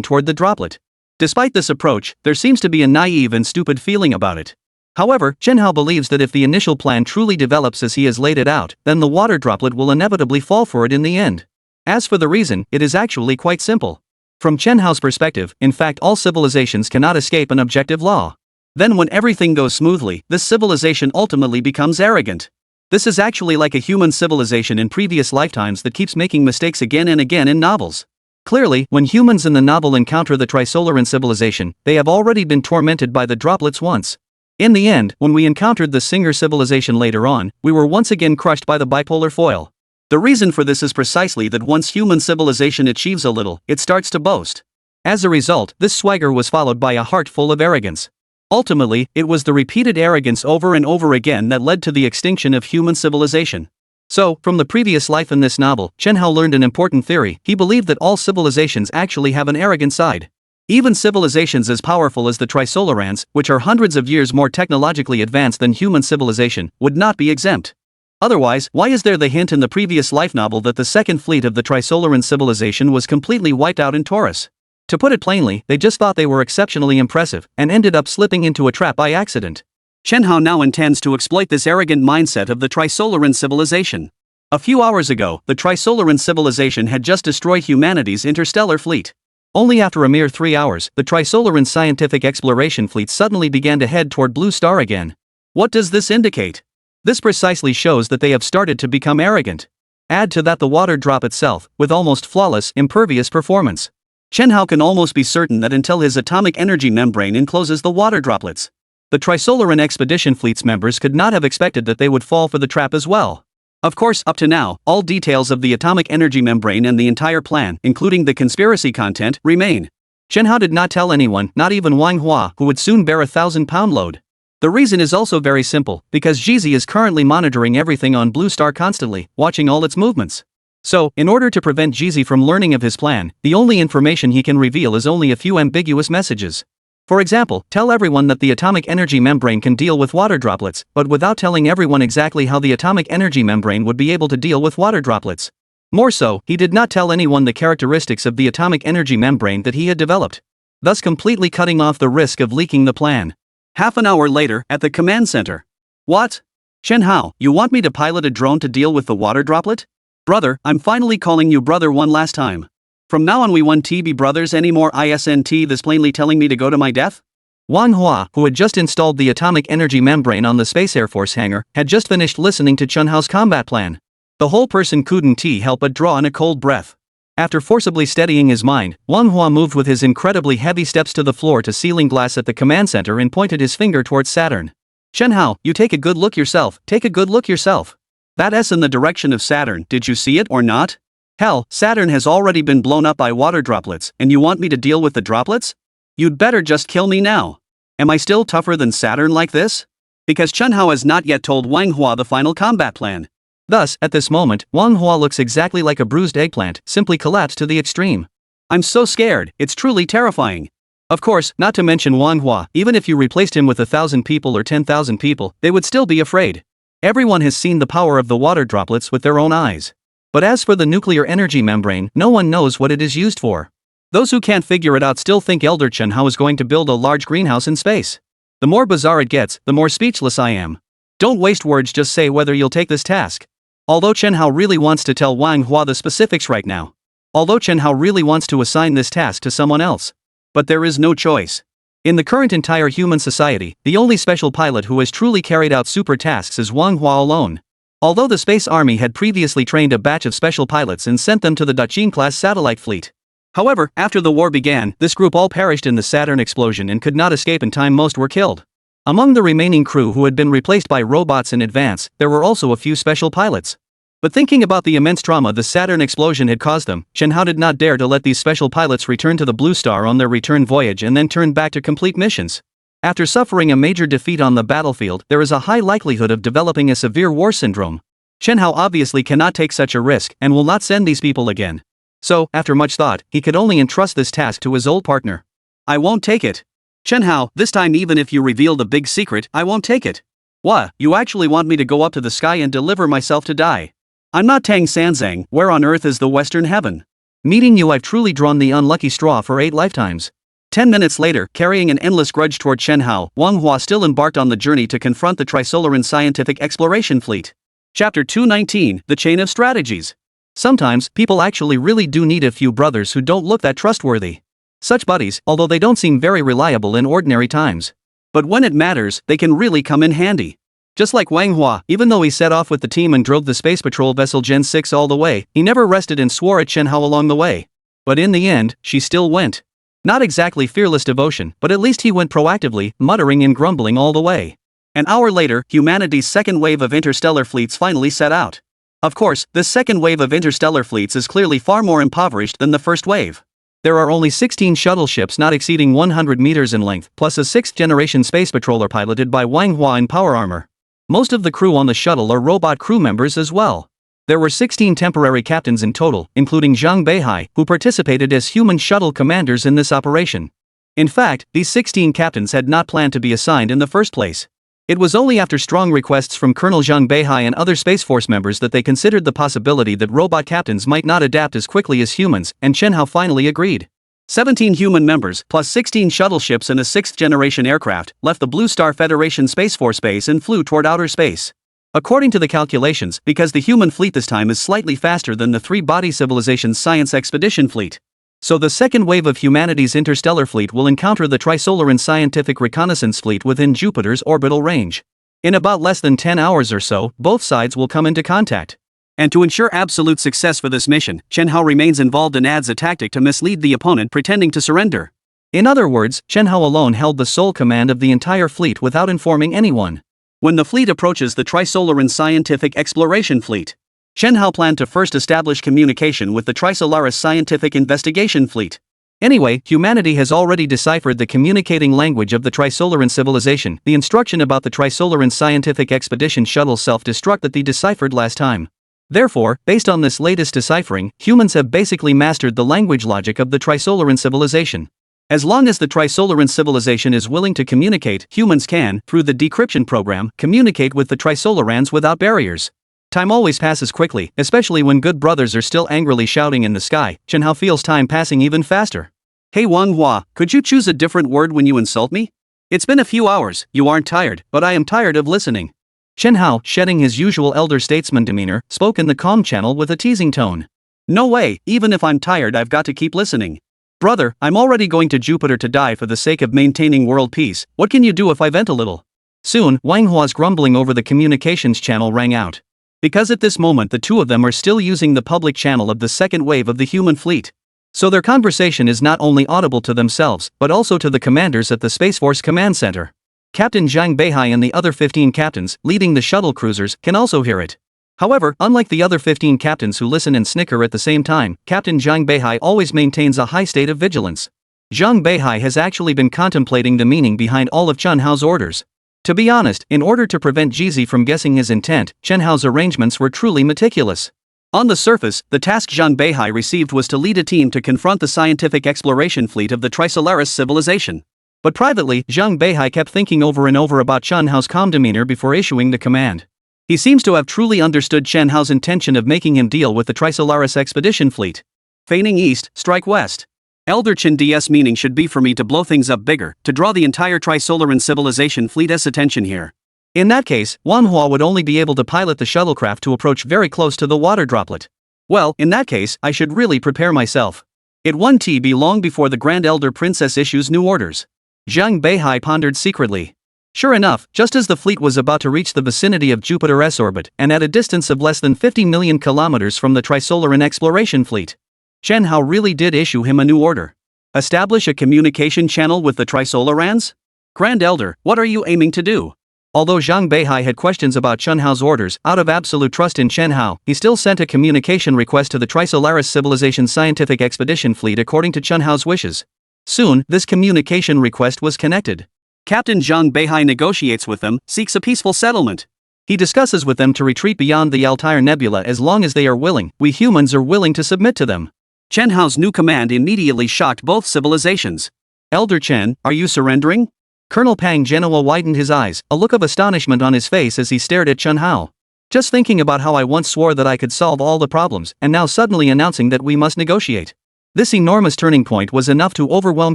A: toward the droplet. Despite this approach, there seems to be a naive and stupid feeling about it. However, Chen Hao believes that if the initial plan truly develops as he has laid it out, then the water droplet will inevitably fall for it in the end. As for the reason, it is actually quite simple. From Chen Hao's perspective, in fact all civilizations cannot escape an objective law. Then when everything goes smoothly, this civilization ultimately becomes arrogant. This is actually like a human civilization in previous lifetimes that keeps making mistakes again and again in novels. Clearly, when humans in the novel encounter the Trisolaran civilization, they have already been tormented by the droplets once. In the end, when we encountered the Singer civilization later on, we were once again crushed by the bipolar foil. The reason for this is precisely that once human civilization achieves a little, it starts to boast. As a result, this swagger was followed by a heart full of arrogance. Ultimately, it was the repeated arrogance over and over again that led to the extinction of human civilization. So, from the previous life in this novel, Chen Hao learned an important theory. He believed that all civilizations actually have an arrogant side. Even civilizations as powerful as the Trisolarans, which are hundreds of years more technologically advanced than human civilization, would not be exempt. Otherwise, why is there the hint in the previous life novel that the second fleet of the Trisolaran civilization was completely wiped out in Taurus? To put it plainly, they just thought they were exceptionally impressive, and ended up slipping into a trap by accident. Chen Hao now intends to exploit this arrogant mindset of the Trisolaran civilization. A few hours ago, the Trisolaran civilization had just destroyed humanity's interstellar fleet. Only after a mere 3 hours, the Trisolaran Scientific Exploration Fleet suddenly began to head toward Blue Star again. What does this indicate? This precisely shows that they have started to become arrogant. Add to that the water drop itself, with almost flawless, impervious performance. Chen Hao can almost be certain that until his atomic energy membrane encloses the water droplets, the Trisolaran Expedition Fleet's members could not have expected that they would fall for the trap as well. Of course, up to now, all details of the atomic energy membrane and the entire plan, including the conspiracy content, remain. Chen Hao did not tell anyone, not even Manhwa, who would soon bear a 1,000-pound load. The reason is also very simple, because Jizi is currently monitoring everything on Blue Star constantly, watching all its movements. So, in order to prevent Jizi from learning of his plan, the only information he can reveal is only a few ambiguous messages. For example, tell everyone that the atomic energy membrane can deal with water droplets, but without telling everyone exactly how the atomic energy membrane would be able to deal with water droplets. More so, he did not tell anyone the characteristics of the atomic energy membrane that he had developed, thus completely cutting off the risk of leaking the plan. Half an hour later, at the command center. What? Chen Hao, you want me to pilot a drone to deal with the water droplet? Brother, I'm finally calling you brother one last time. From now on we won't be brothers anymore. Isn't this plainly telling me to go to my death? Wang Hua, who had just installed the atomic energy membrane on the Space Air Force hangar, had just finished listening to Chen Hao's combat plan. The whole person couldn't help but draw in a cold breath. After forcibly steadying his mind, Wang Hua moved with his incredibly heavy steps to the floor-to-ceiling glass at the command center and pointed his finger towards Saturn. Chen Hao, you take a good look yourself, take a good look yourself. That S in the direction of Saturn, did you see it or not? Hell, Saturn has already been blown up by water droplets, and you want me to deal with the droplets? You'd better just kill me now. Am I still tougher than Saturn like this? Because Chen Hao has not yet told Wang Hua the final combat plan. Thus, at this moment, Wang Hua looks exactly like a bruised eggplant, simply collapsed to the extreme. I'm so scared, it's truly terrifying. Of course, not to mention Wang Hua, even if you replaced him with 1,000 people or 10,000 people, they would still be afraid. Everyone has seen the power of the water droplets with their own eyes. But as for the nuclear energy membrane, no one knows what it is used for. Those who can't figure it out still think Elder Chen Hao is going to build a large greenhouse in space. The more bizarre it gets, the more speechless I am. Don't waste words, just say whether you'll take this task. Although Chen Hao really wants to tell Wang Hua the specifics right now. Although Chen Hao really wants to assign this task to someone else. But there is no choice. In the current entire human society, the only special pilot who has truly carried out super tasks is Wang Hua alone. Although the Space Army had previously trained a batch of special pilots and sent them to the Daqing-class satellite fleet. However, after the war began, this group all perished in the Saturn explosion and could not escape in time. Most were killed. Among the remaining crew who had been replaced by robots in advance, there were also a few special pilots. But thinking about the immense trauma the Saturn explosion had caused them, Chen Hao did not dare to let these special pilots return to the Blue Star on their return voyage and then turn back to complete missions. After suffering a major defeat on the battlefield, there is a high likelihood of developing a severe war syndrome. Chen Hao obviously cannot take such a risk and will not send these people again. So, after much thought, he could only entrust this task to his old partner. I won't take it. Chen Hao, this time even if you reveal the big secret, I won't take it. What, you actually want me to go up to the sky and deliver myself to die? I'm not Tang Sanzang, where on earth is the Western Heaven? Meeting you, I've truly drawn the unlucky straw for 8 lifetimes. 10 minutes later, carrying an endless grudge toward Chen Hao, Wang Hua still embarked on the journey to confront the Trisolaran Scientific Exploration Fleet. Chapter 219, The Chain of Strategies. Sometimes, people actually really do need a few brothers who don't look that trustworthy. Such buddies, although they don't seem very reliable in ordinary times. But when it matters, they can really come in handy. Just like Wang Hua, even though he set off with the team and drove the space patrol vessel Gen 6 all the way, he never rested and swore at Chen Hao along the way. But in the end, she still went. Not exactly fearless devotion, but at least he went proactively, muttering and grumbling all the way. An hour later, humanity's second wave of interstellar fleets finally set out. Of course, this second wave of interstellar fleets is clearly far more impoverished than the first wave. There are only 16 shuttle ships not exceeding 100 meters in length, plus a 6th-generation space patroller piloted by Wang Hua in power armor. Most of the crew on the shuttle are robot crew members as well. There were 16 temporary captains in total, including Zhang Beihai, who participated as human shuttle commanders in this operation. In fact, these 16 captains had not planned to be assigned in the first place. It was only after strong requests from Colonel Zhang Beihai and other Space Force members that they considered the possibility that robot captains might not adapt as quickly as humans, and Chen Hao finally agreed. 17 human members, plus 16 shuttle ships and a 6th-generation aircraft, left the Blue Star Federation Space Force base and flew toward outer space. According to the calculations, because the human fleet this time is slightly faster than the three-body civilization's science expedition fleet. So the second wave of humanity's interstellar fleet will encounter the Trisolaran Scientific Reconnaissance Fleet within Jupiter's orbital range. In about less than 10 hours or so, both sides will come into contact. And to ensure absolute success for this mission, Chen Hao remains involved and adds a tactic to mislead the opponent pretending to surrender. In other words, Chen Hao alone held the sole command of the entire fleet without informing anyone. When the fleet approaches the Trisolaran Scientific Exploration Fleet, Chen Hao planned to first establish communication with the Trisolaris Scientific Investigation Fleet. Anyway, humanity has already deciphered the communicating language of the Trisolaran civilization, the instruction about the Trisolaran Scientific Expedition Shuttle self-destruct that they deciphered last time. Therefore, based on this latest deciphering, humans have basically mastered the language logic of the Trisolaran civilization. As long as the Trisolaran civilization is willing to communicate, humans can, through the decryption program, communicate with the Trisolarans without barriers. Time always passes quickly, especially when good brothers are still angrily shouting in the sky. Chen Hao feels time passing even faster. Hey Wang Hua, could you choose a different word when you insult me? It's been a few hours, you aren't tired, but I am tired of listening. Chen Hao, shedding his usual elder statesman demeanor, spoke in the calm channel with a teasing tone. No way, even if I'm tired I've got to keep listening. Brother, I'm already going to Jupiter to die for the sake of maintaining world peace. What can you do if I vent a little? Soon, Wang Hua's grumbling over the communications channel rang out.
B: Because at this moment the two of them are still using the public channel of the second wave of the human fleet. So their conversation is not only audible to themselves, but also to the commanders at the Space Force Command Center. Captain Zhang Beihai and the other 15 captains, leading the shuttle cruisers, can also hear it. However, unlike the other 15 captains who listen and snicker at the same time, Captain Zhang Beihai always maintains a high state of vigilance. Zhang Beihai has actually been contemplating the meaning behind all of Chen Hao's orders. To be honest, in order to prevent Jizi from guessing his intent, Chen Hao's arrangements were truly meticulous. On the surface, the task Zhang Beihai received was to lead a team to confront the scientific exploration fleet of the Trisolaris civilization. But privately, Zhang Beihai kept thinking over and over about Chen Hao's calm demeanor before issuing the command. He seems to have truly understood Chen Hao's intention of making him deal with the Trisolaris expedition fleet. Feigning east, strike west. Elder Chen DS meaning should be for me to blow things up bigger, to draw the entire Trisolaran civilization fleet's attention here. In that case, Manhwa would only be able to pilot the shuttlecraft to approach very close to the water droplet. Well, in that case, I should really prepare myself. It won't be long before the Grand Elder Princess issues new orders. Zhang Beihai pondered secretly. Sure enough, just as the fleet was about to reach the vicinity of Jupiter's orbit, and at a distance of less than 50 million kilometers from the Trisolaran exploration fleet, Chen Hao really did issue him a new order. Establish a communication channel with the Trisolarans? Grand Elder, what are you aiming to do? Although Zhang Beihai had questions about Chen Hao's orders, out of absolute trust in Chen Hao, he still sent a communication request to the Trisolaris Civilization's scientific expedition fleet according to Chen Hao's wishes. Soon, this communication request was connected. Captain Zhang Beihai negotiates with them, seeks a peaceful settlement. He discusses with them to retreat beyond the Altair Nebula as long as they are willing. We humans are willing to submit to them. Chen Hao's new command immediately shocked both civilizations. Elder Chen, are you surrendering? Colonel Pang Genoa widened his eyes, a look of astonishment on his face as he stared at Chen Hao. Just thinking about how I once swore that I could solve all the problems, and now suddenly announcing that we must negotiate. This enormous turning point was enough to overwhelm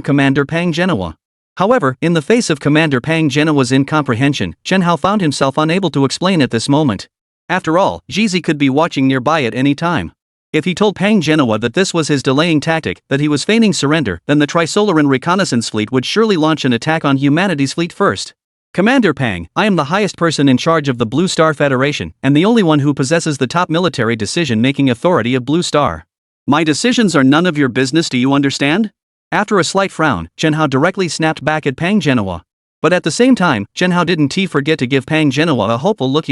B: Commander Pang Genoa. However, in the face of Commander Pang Genoa's incomprehension, Chen Hao found himself unable to explain at this moment. After all, Jizi could be watching nearby at any time. If he told Pang Genoa that this was his delaying tactic, that he was feigning surrender, then the Trisolaran reconnaissance fleet would surely launch an attack on humanity's fleet first. Commander Pang, I am the highest person in charge of the Blue Star Federation, and the only one who possesses the top military decision-making authority of Blue Star. My decisions are none of your business, do you understand? After a slight frown, Chen Hao directly snapped back at Pang Genoa. But at the same time, Chen Hao didn't forget to give Pang Genoa a hopeful look.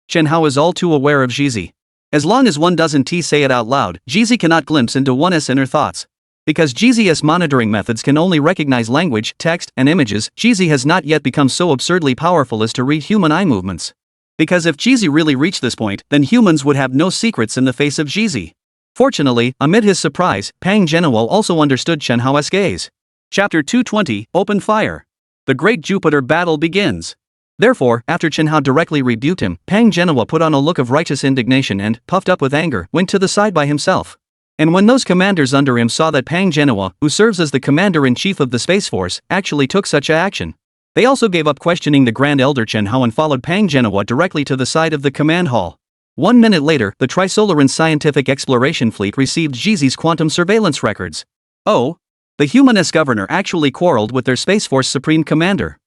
B: Chen Hao is all too aware of Jizi. As long as one doesn't say it out loud, Jizi cannot glimpse into one's inner thoughts. Because Jizi's monitoring methods can only recognize language, text, and images, Jizi has not yet become so absurdly powerful as to read human eye movements. Because if Jizi really reached this point, then humans would have no secrets in the face of Jizi. Fortunately, amid his surprise, Pang Genoa also understood Chen Hao's gaze. Chapter 220, Open Fire. The Great Jupiter Battle begins. Therefore, after Chen Hao directly rebuked him, Pang Genoa put on a look of righteous indignation and, puffed up with anger, went to the side by himself. And when those commanders under him saw that Pang Genoa, who serves as the commander-in-chief of the Space Force, actually took such action, they also gave up questioning the Grand Elder Chen Hao and followed Pang Genoa directly to the side of the command hall. 1 minute later, the Trisolaran Scientific Exploration Fleet received Jizi's quantum surveillance records. Oh? The human governor actually quarreled with their Space Force Supreme Commander.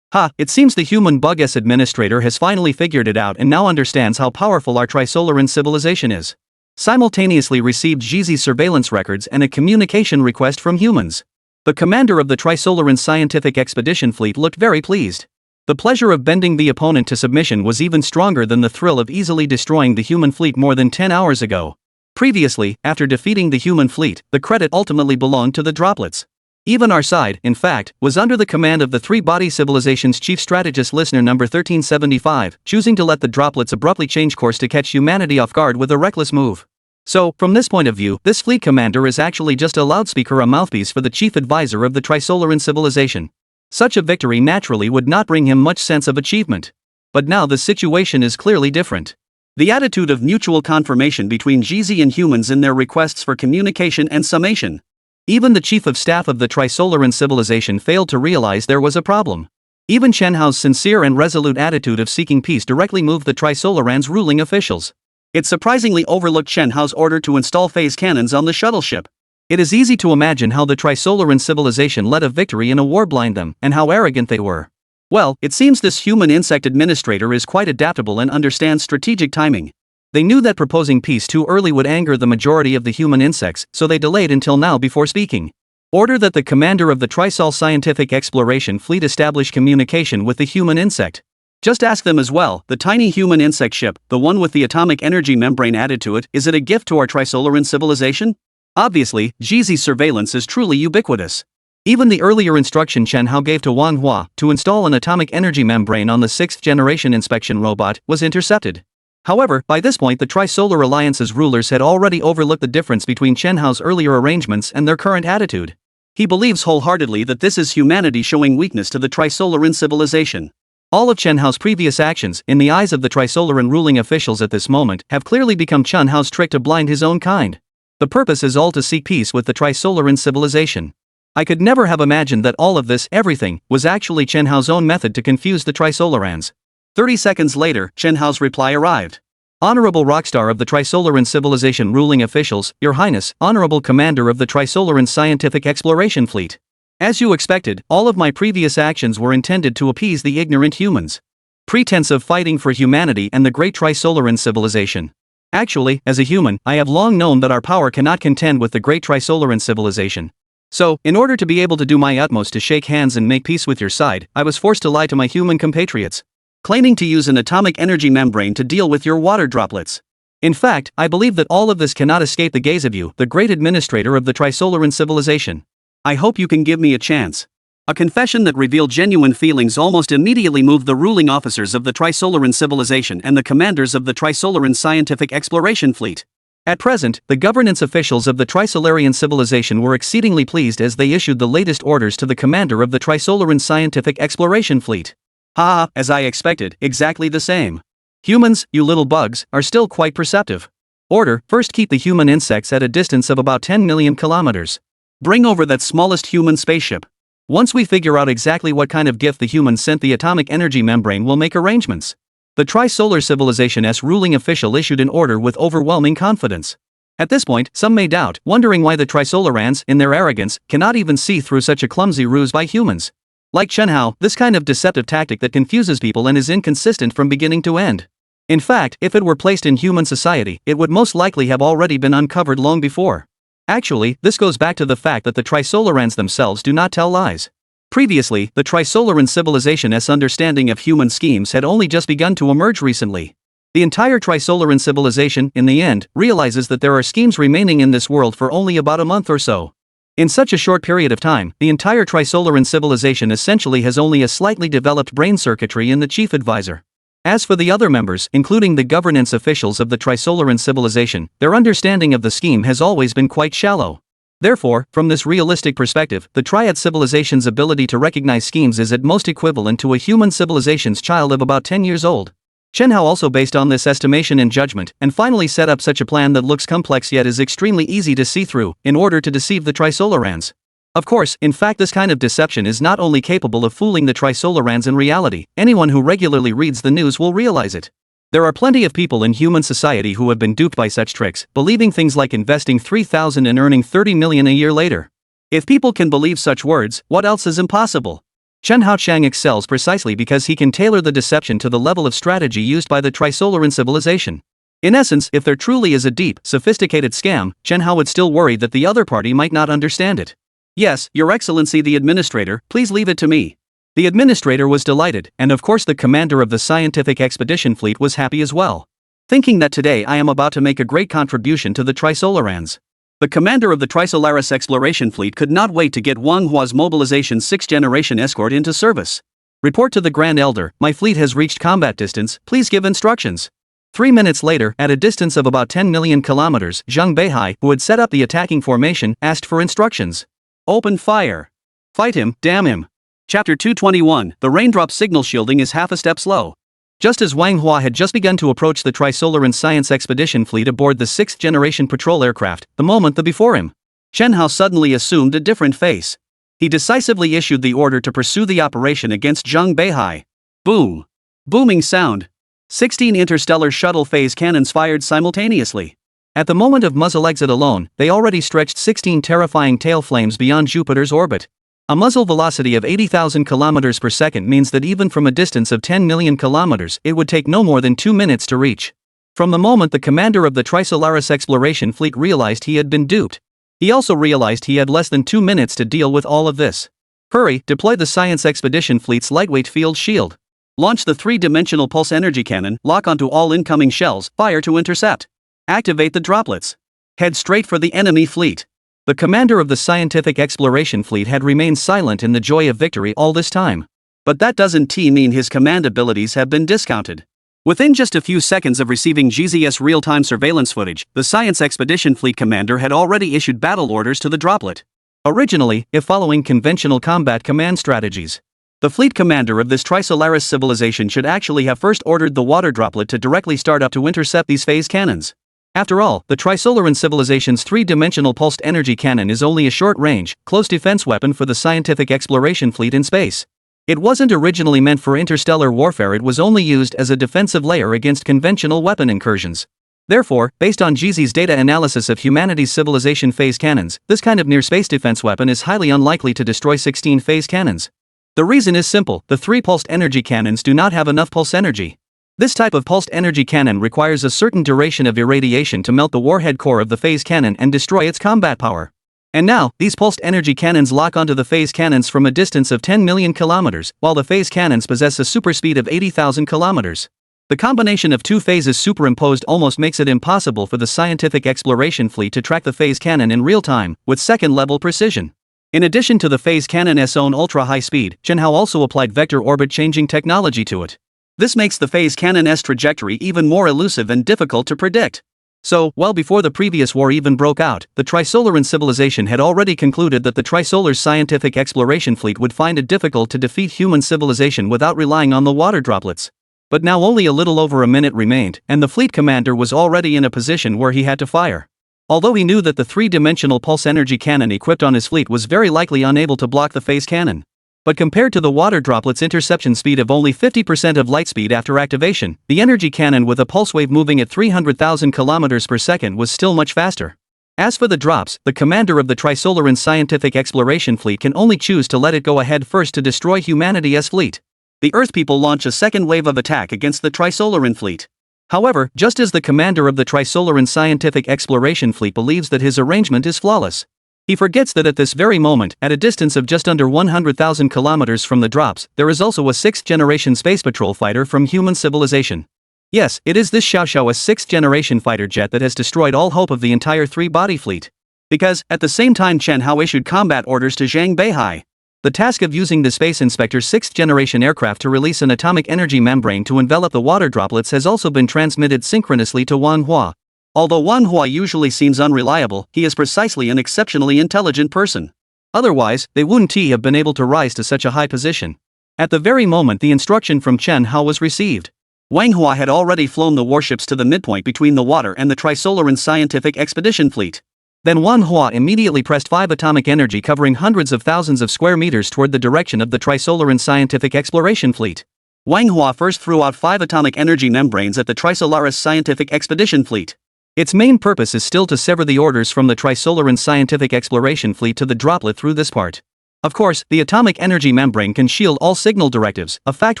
B: It seems the human bug administrator has finally figured it out and now understands how powerful our Trisolaran civilization is. Simultaneously received Jizi's surveillance records and a communication request from humans. The commander of the Trisolaran Scientific Expedition Fleet looked very pleased. The pleasure of bending the opponent to submission was even stronger than the thrill of easily destroying the human fleet more than 10 hours ago. Previously, after defeating the human fleet, the credit ultimately belonged to the droplets. Even our side, in fact, was under the command of the three-body civilization's chief strategist listener number 1375, choosing to let the droplets abruptly change course to catch humanity off guard with a reckless move. So, from this point of view, this fleet commander is actually just a loudspeaker, a mouthpiece for the chief advisor of the Trisolaran civilization. Such a victory naturally would not bring him much sense of achievement. But now the situation is clearly different. The attitude of mutual confirmation between Jizi and humans in their requests for communication and summation. Even the chief of staff of the Trisolaran civilization failed to realize there was a problem. Even Chen Hao's sincere and resolute attitude of seeking peace directly moved the Trisolaran's ruling officials. It surprisingly overlooked Chen Hao's order to install phase cannons on the shuttle ship. It is easy to imagine how the Trisolaran civilization let a victory in a war blind them, and how arrogant they were. Well, it seems this human insect administrator is quite adaptable and understands strategic timing.
A: They knew that proposing peace too early would anger the majority of the human insects, so they delayed until now before speaking. Order that the commander of the Trisol Scientific Exploration Fleet establish communication with the human insect. Just ask them as well, the tiny human insect ship, the one with the atomic energy membrane added to it, is it a gift to our Trisolaran civilization? Obviously, Jizi's surveillance is truly ubiquitous. Even the earlier instruction Chen Hao gave to Manhwa to install an atomic energy membrane on the 6th generation inspection robot was intercepted. However, by this point the Trisolar Alliance's rulers had already overlooked the difference between Chen Hao's earlier arrangements and their current attitude. He believes wholeheartedly that this is humanity showing weakness to the Trisolaran civilization. All of Chen Hao's previous actions, in the eyes of the Trisolaran ruling officials at this moment, have clearly become Chen Hao's trick to blind his own kind. The purpose is all to seek peace with the Trisolaran civilization. I could never have imagined that all of this, everything, was actually Chen Hao's own method to confuse the Trisolarans. 30 seconds later, Chen Hao's reply arrived. Honorable Rockstar of the Trisolaran Civilization ruling officials, Your Highness, Honorable Commander of the Trisolaran Scientific Exploration Fleet. As you expected, all of my previous actions were intended to appease the ignorant humans. Pretense of fighting for humanity and the great Trisolaran civilization. Actually, as a human, I have long known that our power cannot contend with the great Trisolaran civilization. So, in order to be able to do my utmost to shake hands and make peace with your side, I was forced to lie to my human compatriots, claiming to use an atomic energy membrane to deal with your water droplets. In fact, I believe that all of this cannot escape the gaze of you, the great administrator of the Trisolaran civilization. I hope you can give me a chance. A confession that revealed genuine feelings almost immediately moved the ruling officers of the Trisolaran civilization and the commanders of the Trisolaran Scientific Exploration Fleet. At present, the governance officials of the Trisolarian civilization were exceedingly pleased as they issued the latest orders to the commander of the Trisolaran Scientific Exploration Fleet. As I expected, exactly the same. Humans, you little bugs, are still quite perceptive. Order, first keep the human insects at a distance of about 10 million kilometers. Bring over that smallest human spaceship. Once we figure out exactly what kind of gift the humans sent the atomic energy membrane, we'll make arrangements. The Trisolar Civilization's ruling official issued an order with overwhelming confidence. At this point, some may doubt, wondering why the Trisolarans, in their arrogance, cannot even see through such a clumsy ruse by humans. Like Chen Hao, this kind of deceptive tactic that confuses people and is inconsistent from beginning to end. In fact, if it were placed in human society, it would most likely have already been uncovered long before. Actually, this goes back to the fact that the Trisolarans themselves do not tell lies. Previously, the Trisolaran civilization's understanding of human schemes had only just begun to emerge recently. The entire Trisolaran civilization, in the end, realizes that there are schemes remaining in this world for only about a month or so. In such a short period of time, the entire Trisolaran civilization essentially has only a slightly developed brain circuitry in the chief advisor. As for the other members, including the governance officials of the Trisolaran civilization, their understanding of the scheme has always been quite shallow. Therefore, from this realistic perspective, the Triad civilization's ability to recognize schemes is at most equivalent to a human civilization's child of about 10 years old. Chen Hao also based on this estimation and judgment, and finally set up such a plan that looks complex yet is extremely easy to see through, in order to deceive the Trisolarans. Of course, in fact this kind of deception is not only capable of fooling the Trisolarans in reality, anyone who regularly reads the news will realize it. There are plenty of people in human society who have been duped by such tricks, believing things like investing 3,000 and earning 30 million a year later. If people can believe such words, what else is impossible? Chen Hao Chang excels precisely because he can tailor the deception to the level of strategy used by the Trisolaran civilization. In essence, if there truly is a deep, sophisticated scam, Chen Hao would still worry that the other party might not understand it. Yes, Your Excellency the Administrator, please leave it to me. The administrator was delighted, and of course the commander of the scientific expedition fleet was happy as well. Thinking that today I am about to make a great contribution to the Trisolarans. The commander of the Trisolaris exploration fleet could not wait to get Wang Hua's mobilization 6th generation escort into service. Report to the Grand Elder, my fleet has reached combat distance, please give instructions. 3 minutes later, at a distance of about 10 million kilometers, Zhang Beihai, who had set up the attacking formation, asked for instructions. Open fire. Fight him, damn him. Chapter 221, the raindrop signal shielding is half a step slow. Just as Wang Hua had just begun to approach the Trisolaran science expedition fleet aboard the 6th generation patrol aircraft, the moment before him, Chen Hao suddenly assumed a different face. He decisively issued the order to pursue the operation against Zhang Beihai. Boom. Booming sound. 16 interstellar shuttle phase cannons fired simultaneously. At the moment of muzzle exit alone, they already stretched 16 terrifying tail flames beyond Jupiter's orbit. A muzzle velocity of 80,000 kilometers per second means that even from a distance of 10 million kilometers, it would take no more than 2 minutes to reach. From the moment the commander of the Trisolaris exploration fleet realized he had been duped. He also realized he had less than 2 minutes to deal with all of this. Hurry, deploy the Science Expedition Fleet's lightweight field shield. Launch the 3-dimensional pulse energy cannon, lock onto all incoming shells, fire to intercept. Activate the droplets. Head straight for the enemy fleet. The commander of the Scientific Exploration Fleet had remained silent in the joy of victory all this time. But that doesn't mean his command abilities have been discounted. Within just a few seconds of receiving GZS real-time surveillance footage, the Science Expedition Fleet commander had already issued battle orders to the droplet. Originally, if following conventional combat command strategies, the fleet commander of this Trisolaris civilization should actually have first ordered the water droplet to directly start up to intercept these phase cannons. After all, the Trisolaran civilization's 3-dimensional pulsed energy cannon is only a short-range, close defense weapon for the Scientific Exploration Fleet in space. It wasn't originally meant for interstellar warfare, it was only used as a defensive layer against conventional weapon incursions. Therefore, based on GZ's data analysis of humanity's civilization phase cannons, this kind of near-space defense weapon is highly unlikely to destroy 16 phase cannons. The reason is simple: the 3 pulsed energy cannons do not have enough pulse energy. This type of pulsed energy cannon requires a certain duration of irradiation to melt the warhead core of the phase cannon and destroy its combat power. And now, these pulsed energy cannons lock onto the phase cannons from a distance of 10 million kilometers, while the phase cannons possess a super speed of 80,000 kilometers. The combination of 2 phases superimposed almost makes it impossible for the Scientific Exploration Fleet to track the phase cannon in real time, with second-level precision. In addition to the phase cannon's own ultra-high speed, Chenhao also applied vector orbit-changing technology to it. This makes the phase cannon's trajectory even more elusive and difficult to predict. So, well before the previous war even broke out, the Trisolaran civilization had already concluded that the Trisolar's Scientific Exploration Fleet would find it difficult to defeat human civilization without relying on the water droplets. But now only a little over a minute remained, and the fleet commander was already in a position where he had to fire. Although he knew that the 3-dimensional pulse energy cannon equipped on his fleet was very likely unable to block the phase cannon. But compared to the water droplet's interception speed of only 50% of light speed after activation, the energy cannon with a pulse wave moving at 300,000 km per second was still much faster. As for the drops, the commander of the Trisolaran Scientific Exploration Fleet can only choose to let it go ahead first to destroy humanity's fleet. The Earth people launch a second wave of attack against the Trisolaran fleet. However, just as the commander of the Trisolaran Scientific Exploration Fleet believes that his arrangement is flawless, he forgets that at this very moment, at a distance of just under 100,000 kilometers from the drops, there is also a 6th-generation space patrol fighter from human civilization. Yes, it is this Xiaoxiao's 6th-generation fighter jet that has destroyed all hope of the entire 3-body fleet. Because, at the same time, Chenhao issued combat orders to Zhang Beihai. The task of using the Space Inspector's 6th-generation aircraft to release an atomic energy membrane to envelop the water droplets has also been transmitted synchronously to Manhwa. Although Manhwa usually seems unreliable, he is precisely an exceptionally intelligent person. Otherwise, they wouldn't have been able to rise to such a high position. At the very moment the instruction from Chenhao was received, Manhwa had already flown the warships to the midpoint between the water and the Trisolaran Scientific Expedition Fleet. Then Manhwa immediately pressed 5 atomic energy covering hundreds of thousands of square meters toward the direction of the Trisolaran Scientific Exploration Fleet. Manhwa first threw out 5 atomic energy membranes at the Trisolaris Scientific Expedition Fleet. Its main purpose is still to sever the orders from the Trisolaran Scientific Exploration Fleet to the droplet through this part. Of course, the atomic energy membrane can shield all signal directives, a fact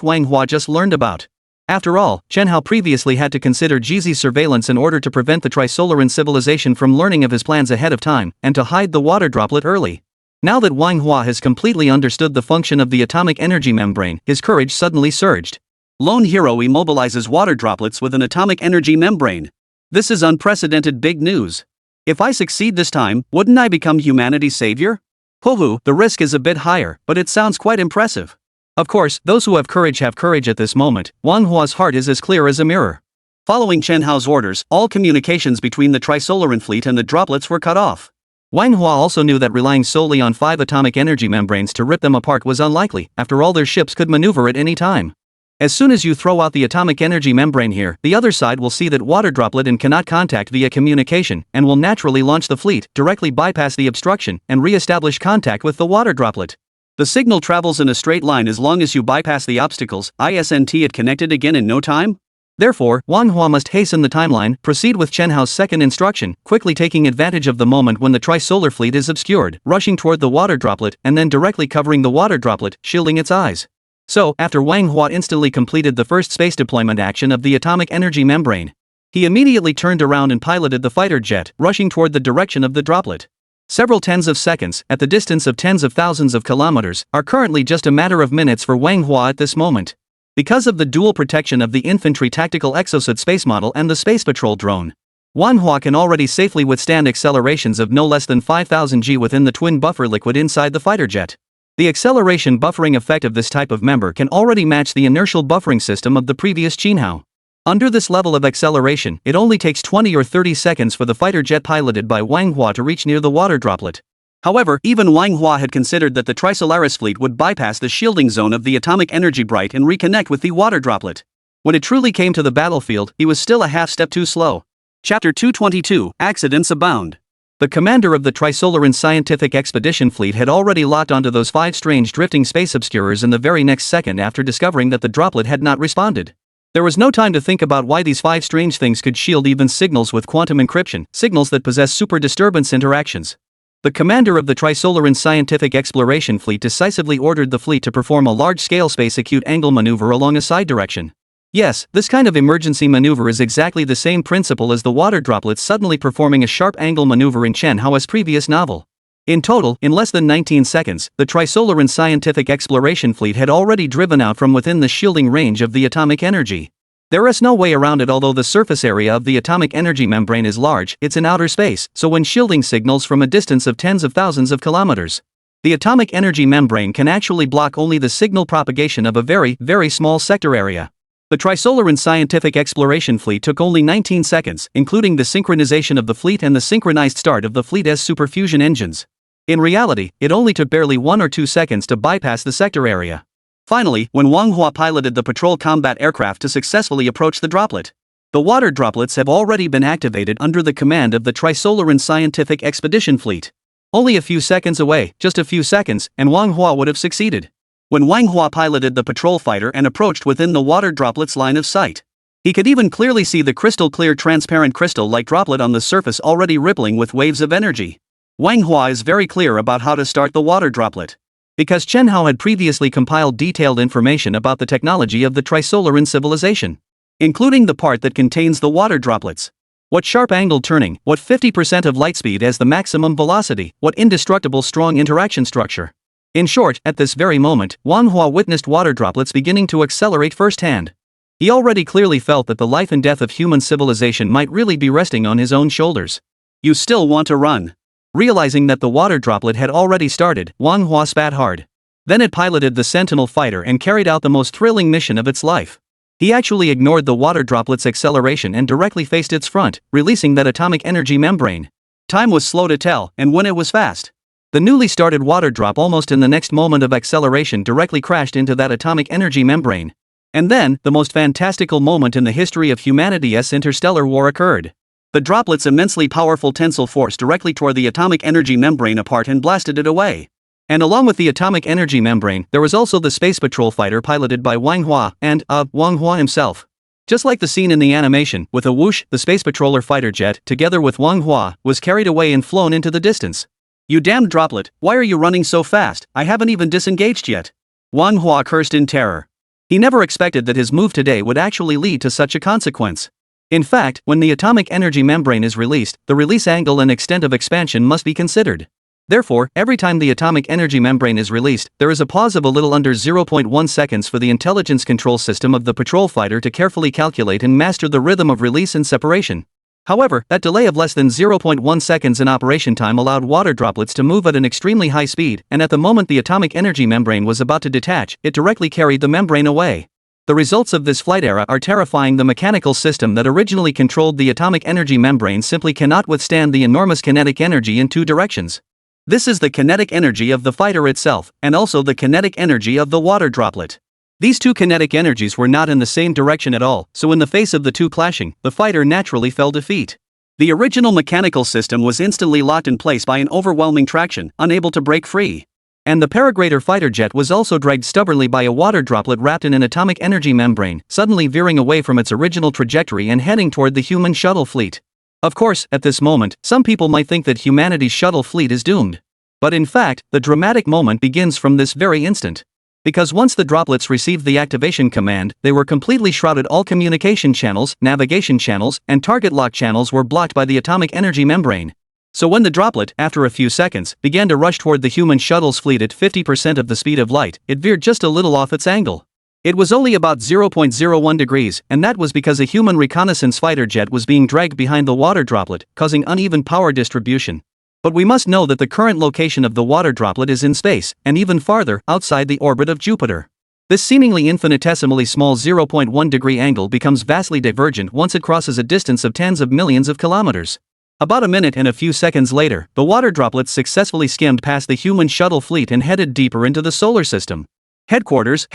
A: Manhwa just learned about. After all, Chenhao previously had to consider GZ's surveillance in order to prevent the Trisolaran civilization from learning of his plans ahead of time, and to hide the water droplet early. Now that Manhwa has completely understood the function of the atomic energy membrane, his courage suddenly surged. Lone hero immobilizes water droplets with an atomic energy membrane. This is unprecedented big news. If I succeed this time, wouldn't I become humanity's savior? Hoo-hoo, the risk is a bit higher, but it sounds quite impressive. Of course, those who have courage at this moment. Manhwa's heart is as clear as a mirror. Following Chenhao's orders, all communications between the Trisolaran fleet and the droplets were cut off. Manhwa also knew that relying solely on 5 atomic energy membranes to rip them apart was unlikely, after all their ships could maneuver at any time. As soon as you throw out the atomic energy membrane here, the other side will see that water droplet and cannot contact via communication, and will naturally launch the fleet, directly bypass the obstruction, and re-establish contact with the water droplet. The signal travels in a straight line as long as you bypass the obstacles, isn't it connected again in no time? Therefore, Manhwa must hasten the timeline, proceed with Chenhao's second instruction, quickly taking advantage of the moment when the trisolar fleet is obscured, rushing toward the water droplet, and then directly covering the water droplet, shielding its eyes. So, after Manhwa instantly completed the first space deployment action of the atomic energy membrane, He immediately turned around and piloted the fighter jet, rushing toward the direction of the droplet. Several tens of seconds, at the distance of tens of thousands of kilometers, are currently just a matter of minutes for Manhwa at this moment. Because of the dual protection of the infantry tactical exosuit space model and the space patrol drone, Manhwa can already safely withstand accelerations of no less than 5000 g within the twin buffer liquid inside the fighter jet. The acceleration buffering effect of this type of member can already match the inertial buffering system of the previous Jinhao. Under this level of acceleration, it only takes 20 or 30 seconds for the fighter jet piloted by Wang Hua to reach near the water droplet. However, even Wang Hua had considered that the Trisolaris fleet would bypass the shielding zone of the atomic energy bright and reconnect with the water droplet. When it truly came to the battlefield, he was still a half step too slow. Chapter 222, Accidents Abound. The commander of the Trisolaran Scientific Expedition Fleet had already locked onto those 5 strange drifting space obscurers in the very next second after discovering that the droplet had not responded. There was no time to think about why these 5 strange things could shield even signals with quantum encryption, signals that possess super disturbance interactions. The commander of the Trisolaran Scientific Exploration Fleet decisively ordered the fleet to perform a large-scale space acute angle maneuver along a side direction. Yes, this kind of emergency maneuver is exactly the same principle as the water droplets suddenly performing a sharp angle maneuver in Chen Hao's previous novel. In total, in less than 19 seconds, the Trisolaran Scientific Exploration Fleet had already driven out from within the shielding range of the atomic energy. There is no way around it. Although the surface area of the atomic energy membrane is large, it's in outer space, so when shielding signals from a distance of tens of thousands of kilometers, the atomic energy membrane can actually block only the signal propagation of a very, very small sector area. The Trisolaran Scientific Exploration Fleet took only 19 seconds, including the synchronization of the fleet and the synchronized start of the fleet's superfusion engines. In reality, it only took barely 1 or 2 seconds to bypass the sector area. Finally, when Wang Hua piloted the patrol combat aircraft to successfully approach the droplet, the water droplets have already been activated under the command of the Trisolaran Scientific Expedition Fleet. Only a few seconds away, just a few seconds, and Wang Hua would have succeeded. When Wang Hua piloted the patrol fighter and approached within the water droplet's line of sight, he could even clearly see the crystal-clear transparent crystal-like droplet on the surface already rippling with waves of energy. Wang Hua is very clear about how to start the water droplet, because Chen Hao had previously compiled detailed information about the technology of the Trisolaran civilization, including the part that contains the water droplets. What sharp angle turning, what 50% of light speed as the maximum velocity, what indestructible strong interaction structure. In short, at this very moment, Wang Hua witnessed water droplets beginning to accelerate firsthand. He already clearly felt that the life and death of human civilization might really be resting on his own shoulders. You still want to run? Realizing that the water droplet had already started, Wang Hua spat hard. Then it piloted the Sentinel fighter and carried out the most thrilling mission of its life. He actually ignored the water droplet's acceleration and directly faced its front, releasing that atomic energy membrane. Time was slow to tell, and when it was fast, the newly started water drop almost in the next moment of acceleration directly crashed into that atomic energy membrane. And then, the most fantastical moment in the history of humanity's interstellar war occurred. The droplet's immensely powerful tensile force directly tore the atomic energy membrane apart and blasted it away. And along with the atomic energy membrane, there was also the space patrol fighter piloted by Wang Hua and, Wang Hua himself. Just like the scene in the animation, with a whoosh, the space patroller fighter jet, together with Wang Hua, was carried away and flown into the distance. You damned droplet, why are you running so fast? I haven't even disengaged yet. Wang Hua cursed in terror. He never expected that his move today would actually lead to such a consequence. In fact, when the atomic energy membrane is released, the release angle and extent of expansion must be considered. Therefore, every time the atomic energy membrane is released, there is a pause of a little under 0.1 seconds for the intelligence control system of the patrol fighter to carefully calculate and master the rhythm of release and separation. However, that delay of less than 0.1 seconds in operation time allowed water droplets to move at an extremely high speed, and at the moment the atomic energy membrane was about to detach, it directly carried the membrane away. The results of this flight era are terrifying. The mechanical system that originally controlled the atomic energy membrane simply cannot withstand the enormous kinetic energy in 2 directions. This is the kinetic energy of the fighter itself, and also the kinetic energy of the water droplet. These 2 kinetic energies were not in the same direction at all, so in the face of the 2 clashing, the fighter naturally fell defeat. The original mechanical system was instantly locked in place by an overwhelming traction, unable to break free. And the Paragrader fighter jet was also dragged stubbornly by a water droplet wrapped in an atomic energy membrane, suddenly veering away from its original trajectory and heading toward the human shuttle fleet. Of course, at this moment, some people might think that humanity's shuttle fleet is doomed. But in fact, the dramatic moment begins from this very instant. Because once the droplets received the activation command, they were completely shrouded. All communication channels, navigation channels, and target lock channels were blocked by the atomic energy membrane. So when the droplet, after a few seconds, began to rush toward the human shuttle's fleet at 50% of the speed of light, it veered just a little off its angle. It was only about 0.01 degrees, and that was because a human reconnaissance fighter jet was being dragged behind the water droplet, causing uneven power distribution. But we must know that the current location of the water droplet is in space, and even farther, outside the orbit of Jupiter. This seemingly infinitesimally small 0.1 degree angle becomes vastly divergent once it crosses a distance of tens of millions of kilometers. About a minute and a few seconds later, the water droplets successfully skimmed past the human shuttle fleet and headed deeper into the solar system. Headquarters,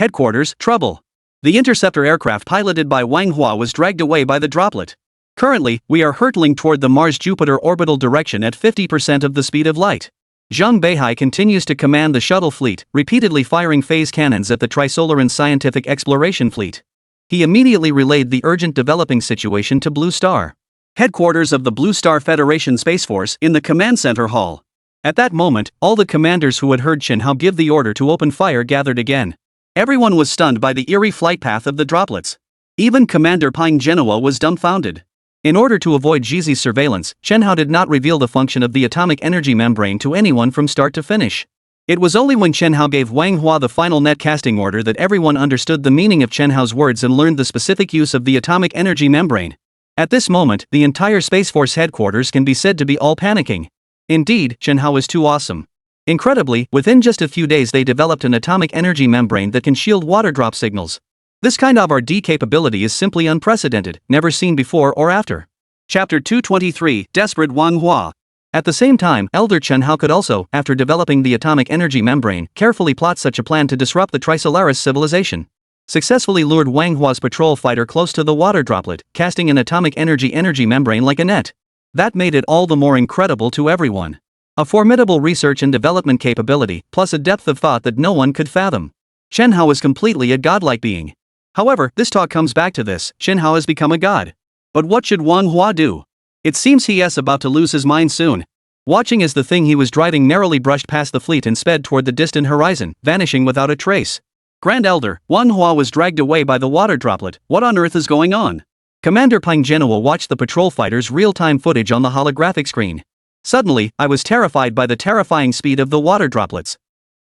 A: trouble. The interceptor aircraft piloted by Manhwa was dragged away by the droplet. Currently, we are hurtling toward the Mars-Jupiter orbital direction at 50% of the speed of light. Zhang Beihai continues to command the shuttle fleet, repeatedly firing phase cannons at the Trisolaran Scientific Exploration Fleet. He immediately relayed the urgent developing situation to Blue Star, headquarters of the Blue Star Federation Space Force, in the command center hall. At that moment, all the commanders who had heard Chen Hao give the order to open fire gathered again. Everyone was stunned by the eerie flight path of the droplets. Even Commander Pang Genoa was dumbfounded. In order to avoid Jizi's surveillance, Chen Hao did not reveal the function of the atomic energy membrane to anyone from start to finish. It was only when Chen Hao gave Wang Hua the final netcasting order that everyone understood the meaning of Chen Hao's words and learned the specific use of the atomic energy membrane. At this moment, the entire Space Force headquarters can be said to be all panicking. Indeed, Chen Hao is too awesome. Incredibly, within just a few days they developed an atomic energy membrane that can shield water drop signals. This kind of RD capability is simply unprecedented, never seen before or after. Chapter 223, Desperate Wang Hua. At the same time, Elder Chen Hao could also, after developing the atomic energy membrane, carefully plot such a plan to disrupt the Trisolaris civilization. Successfully lured Wang Hua's patrol fighter close to the water droplet, casting an atomic energy membrane like a net. That made it all the more incredible to everyone. A formidable research and development capability, plus a depth of thought that no one could fathom. Chen Hao is completely a godlike being. However, this talk comes back to this: Chen Hao has become a god. But what should Wang Hua do? It seems he is about to lose his mind soon. Watching as the thing he was driving narrowly brushed past the fleet and sped toward the distant horizon, vanishing without a trace. Grand Elder, Wang Hua was dragged away by the water droplet. What on earth is going on? Commander Pang Genoa watched the patrol fighter's real-time footage on the holographic screen. Suddenly, I was terrified by the terrifying speed of the water droplets.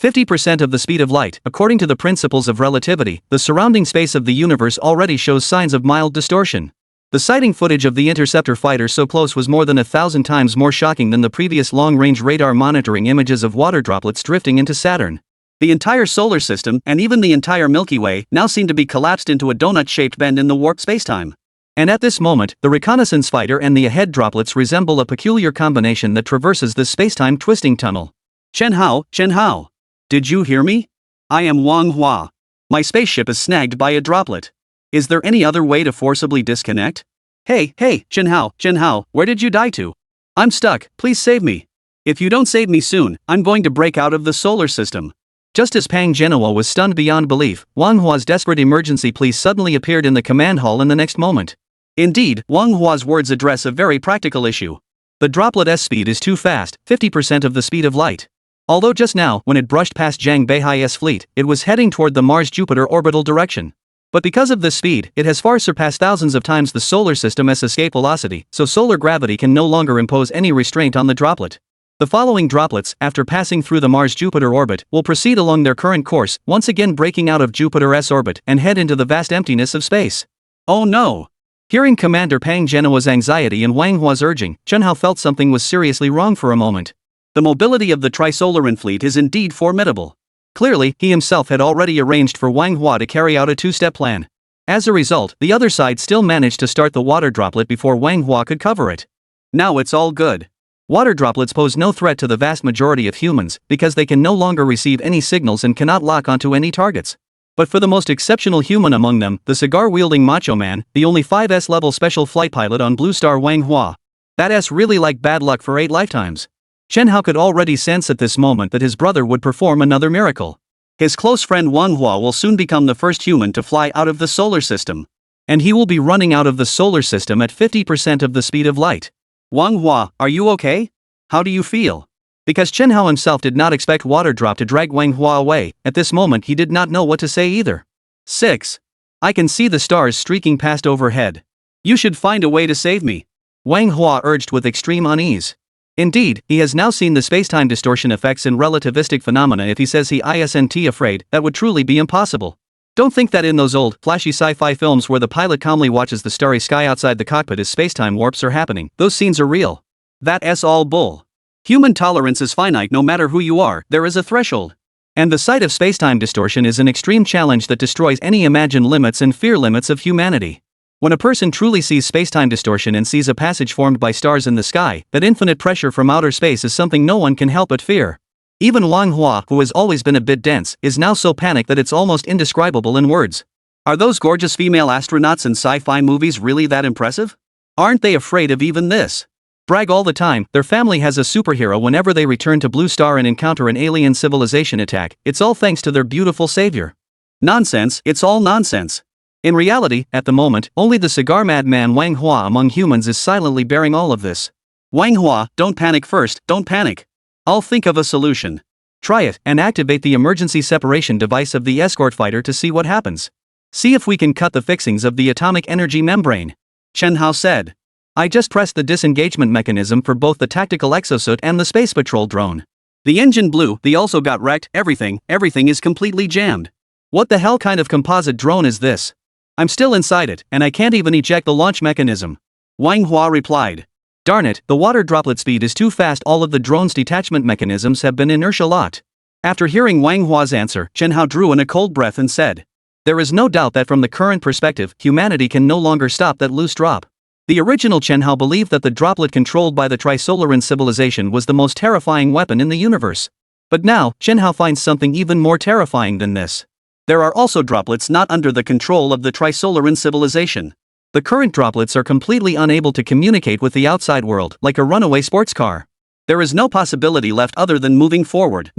A: 50% of the speed of light. According to the principles of relativity, the surrounding space of the universe already shows signs of mild distortion. The sighting footage of the interceptor fighter so close was more than 1,000 times more shocking than the previous long-range radar monitoring images of water droplets drifting into Saturn. The entire solar system, and even the entire Milky Way, now seem to be collapsed into a donut-shaped bend in the warped spacetime. And at this moment, the reconnaissance fighter and the ahead droplets resemble a peculiar combination that traverses this spacetime twisting tunnel. Chen Hao. Did you hear me? I am Wang Hua. My spaceship is snagged by a droplet. Is there any other way to forcibly disconnect? Hey, Chen Hao, where did you die to? I'm stuck, please save me. If you don't save me soon, I'm going to break out of the solar system. Just as Pang Genoa was stunned beyond belief, Wang Hua's desperate emergency plea suddenly appeared in the command hall in the next moment. Indeed, Wang Hua's words address a very practical issue. The droplet's speed is too fast, 50% of the speed of light. Although just now, when it brushed past Zhang Beihai's fleet, it was heading toward the Mars-Jupiter orbital direction. But because of this speed, it has far surpassed thousands of times the solar system's escape velocity, so solar gravity can no longer impose any restraint on the droplet. The following droplets, after passing through the Mars-Jupiter orbit, will proceed along their current course, once again breaking out of Jupiter's orbit and head into the vast emptiness of space. Oh no! Hearing Commander Pang Genoa's anxiety and Wang Hua's urging, Chen Hao felt something was seriously wrong for a moment. The mobility of the Trisolaran fleet is indeed formidable. Clearly, he himself had already arranged for Wang Hua to carry out a two-step plan. As a result, the other side still managed to start the water droplet before Wang Hua could cover it. Now it's all good. Water droplets pose no threat to the vast majority of humans, because they can no longer receive any signals and cannot lock onto any targets. But for the most exceptional human among them, the cigar-wielding macho man, the only 5S level special flight pilot on Blue Star Wang Hua. That S really like bad luck for 8 lifetimes. Chen Hao could already sense at this moment that his brother would perform another miracle. His close friend Wang Hua will soon become the first human to fly out of the solar system. And he will be running out of the solar system at 50% of the speed of light. Wang Hua, are you okay? How do you feel? Because Chen Hao himself did not expect water drop to drag Wang Hua away, at this moment he did not know what to say either. 6. I can see the stars streaking past overhead. You should find a way to save me, Wang Hua urged with extreme unease. Indeed, he has now seen the spacetime distortion effects in relativistic phenomena. If he says he isn't afraid, that would truly be impossible. Don't think that in those old, flashy sci-fi films where the pilot calmly watches the starry sky outside the cockpit as spacetime warps are happening. Those scenes are real. That's all bull. Human tolerance is finite no matter who you are, there is a threshold. And the sight of spacetime distortion is an extreme challenge that destroys any imagined limits and fear limits of humanity. When a person truly sees spacetime distortion and sees a passage formed by stars in the sky, that infinite pressure from outer space is something no one can help but fear. Even Wang Hua, who has always been a bit dense, is now so panicked that it's almost indescribable in words. Are those gorgeous female astronauts in sci-fi movies really that impressive? Aren't they afraid of even this? Brag all the time, their family has a superhero whenever they return to Blue Star and encounter an alien civilization attack, it's all thanks to their beautiful savior. Nonsense, it's all nonsense. In reality, at the moment, only the cigar madman Wang Hua among humans is silently bearing all of this. Wang Hua, don't panic first, don't panic. I'll think of a solution. Try it, and activate the emergency separation device of the escort fighter to see what happens. See if we can cut the fixings of the atomic energy membrane, Chen Hao said. I just pressed the disengagement mechanism for both the tactical exosuit and the space patrol drone. The engine blew, they also got wrecked, everything is completely jammed. What the hell kind of composite drone is this? I'm still inside it, and I can't even eject the launch mechanism. Wang Hua replied. Darn it, the water droplet speed is too fast. All of the drone's detachment mechanisms have been inertia locked. After hearing Wang Hua's answer, Chen Hao drew in a cold breath and said, there is no doubt that from the current perspective, humanity can no longer stop that loose drop. The original Chen Hao believed that the droplet controlled by the Trisolaran civilization was the most terrifying weapon in the universe. But now, Chen Hao finds something even more terrifying than this. There are also droplets not under the control of the Trisolaran civilization. The current droplets are completely unable to communicate with the outside world, like a runaway sports car. There is no possibility left other than moving forward,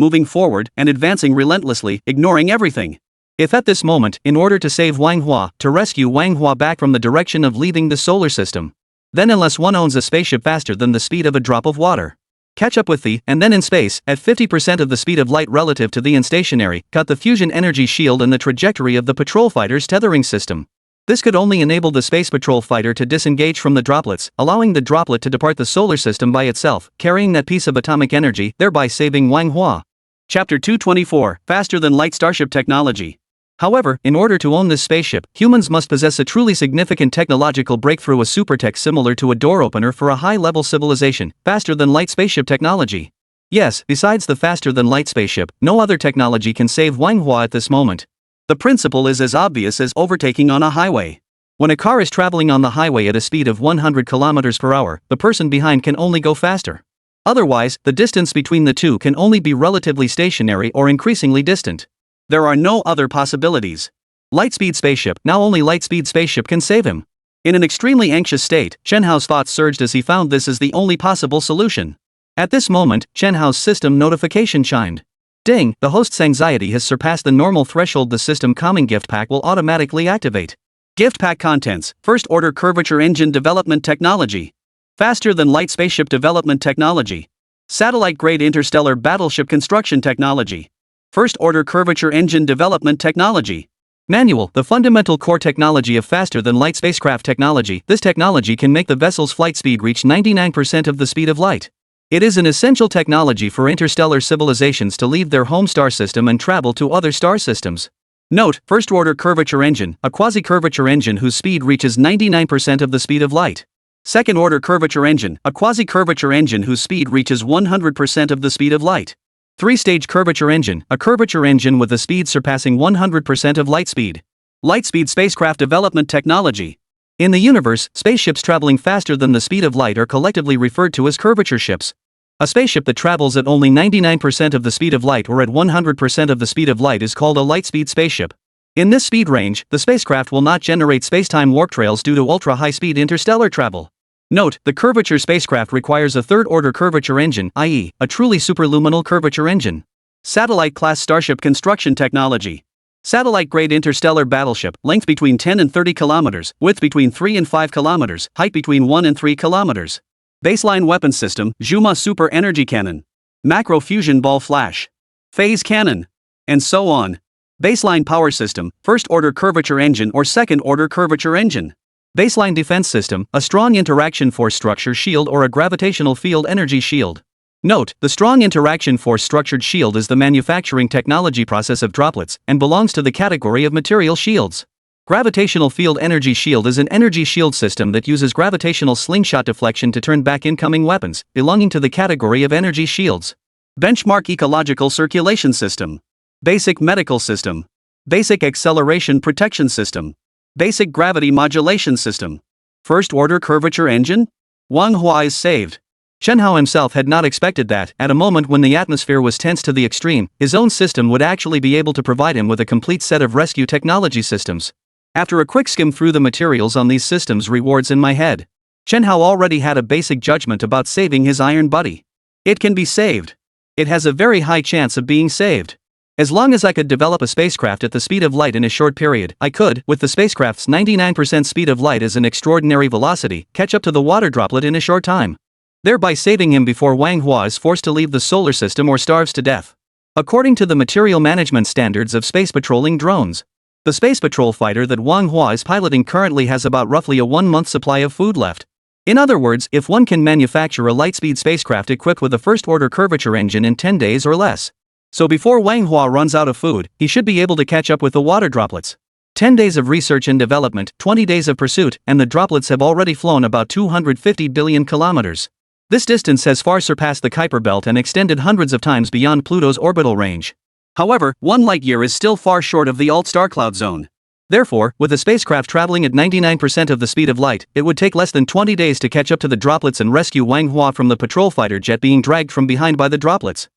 A: and advancing relentlessly, ignoring everything. If at this moment, in order to save Wang Hua, to rescue Wang Hua back from the direction of leaving the solar system, then unless one owns a spaceship faster than the speed of a drop of water, catch up with the, and then in space, at 50% of the speed of light relative to the instationary, cut the fusion energy shield and the trajectory of the patrol fighter's tethering system. This could only enable the space patrol fighter to disengage from the droplets, allowing the droplet to depart the solar system by itself, carrying that piece of atomic energy, thereby saving Wang Hua. Chapter 224, Faster than Light Starship Technology. However, in order to own this spaceship, humans must possess a truly significant technological breakthrough, a supertech similar to a door opener for a high-level civilization, faster than light spaceship technology. Yes, besides the faster than light spaceship, no other technology can save Wang Hua at this moment. The principle is as obvious as overtaking on a highway. When a car is traveling on the highway at a speed of 100 km per hour, the person behind can only go faster. Otherwise, the distance between the two can only be relatively stationary or increasingly distant. There are no other possibilities. Lightspeed spaceship, now only lightspeed spaceship can save him. In an extremely anxious state, Chen Hao's thoughts surged as he found this as the only possible solution. At this moment, Chen Hao's system notification chimed. Ding, the host's anxiety has surpassed the normal threshold. The system calming gift pack will automatically activate. Gift pack contents, first order curvature engine development technology. Faster than light spaceship development technology. Satellite grade interstellar battleship construction technology. First order curvature engine development technology. Manual, the fundamental core technology of faster than light spacecraft technology. This technology can make the vessel's flight speed reach 99% of the speed of light. It is an essential technology for interstellar civilizations to leave their home star system and travel to other star systems. Note, first order curvature engine, a quasi-curvature engine whose speed reaches 99% of the speed of light. Second order curvature engine, a quasi-curvature engine whose speed reaches 100% of the speed of light. Three-stage curvature engine, a curvature engine with a speed surpassing 100% of light speed. Lightspeed spacecraft development technology. In the universe, spaceships traveling faster than the speed of light are collectively referred to as curvature ships. A spaceship that travels at only 99% of the speed of light or at 100% of the speed of light is called a lightspeed spaceship. In this speed range, the spacecraft will not generate spacetime warp trails due to ultra-high-speed interstellar travel. Note, the curvature spacecraft requires a third-order curvature engine, i.e., a truly superluminal curvature engine. Satellite-class starship construction technology. Satellite-grade interstellar battleship, length between 10 and 30 kilometers, width between 3 and 5 kilometers, height between 1 and 3 kilometers. Baseline weapon system, Zhuma Super Energy Cannon.
B: macro fusion ball flash, phase cannon, and so on. Baseline power system, first order curvature engine or second order curvature engine.
A: Baseline defense system, a strong interaction force structure shield or a gravitational field energy shield. Note, the strong interaction force structured shield is the manufacturing technology process of droplets and belongs to the category of material shields. Gravitational field energy shield is an energy shield system that uses gravitational slingshot deflection to turn back incoming weapons, belonging to the category of energy shields.
B: Benchmark ecological circulation system. Basic medical system. Basic acceleration protection system. Basic gravity modulation system. First order curvature engine? Manhwa is saved.
A: Chen Hao himself had not expected that, at a moment when the atmosphere was tense to the extreme, his own system would actually be able to provide him with a complete set of rescue technology systems. After a quick skim through the materials on these systems' rewards in my head, Chen Hao already had a basic judgment about saving his iron buddy. It can be saved. It has a very high chance of being saved. As long as I could develop a spacecraft at the speed of light in a short period, I could, with the spacecraft's 99% speed of light as an extraordinary velocity, catch up to the water droplet in a short time, thereby saving him before Wang Hua is forced to leave the solar system or starves to death. According to the material management standards of space patrolling drones, the space patrol fighter that Wang Hua is piloting currently has about roughly a 1-month supply of food left. In other words, if one can manufacture a lightspeed spacecraft equipped with a first-order curvature engine in 10 days or less. So before Wang Hua runs out of food, he should be able to catch up with the water droplets. 10 days of research and development, 20 days of pursuit, and the droplets have already flown about 250 billion kilometers. This distance has far surpassed the Kuiper belt and extended hundreds of times beyond Pluto's orbital range.
B: However, 1 light-year is still far short of the Oort-star cloud zone.
A: Therefore, with a spacecraft traveling at 99% of the speed of light, it would take less than 20 days to catch up to the droplets and rescue Wang Hua from the patrol fighter jet being dragged from behind by the droplets.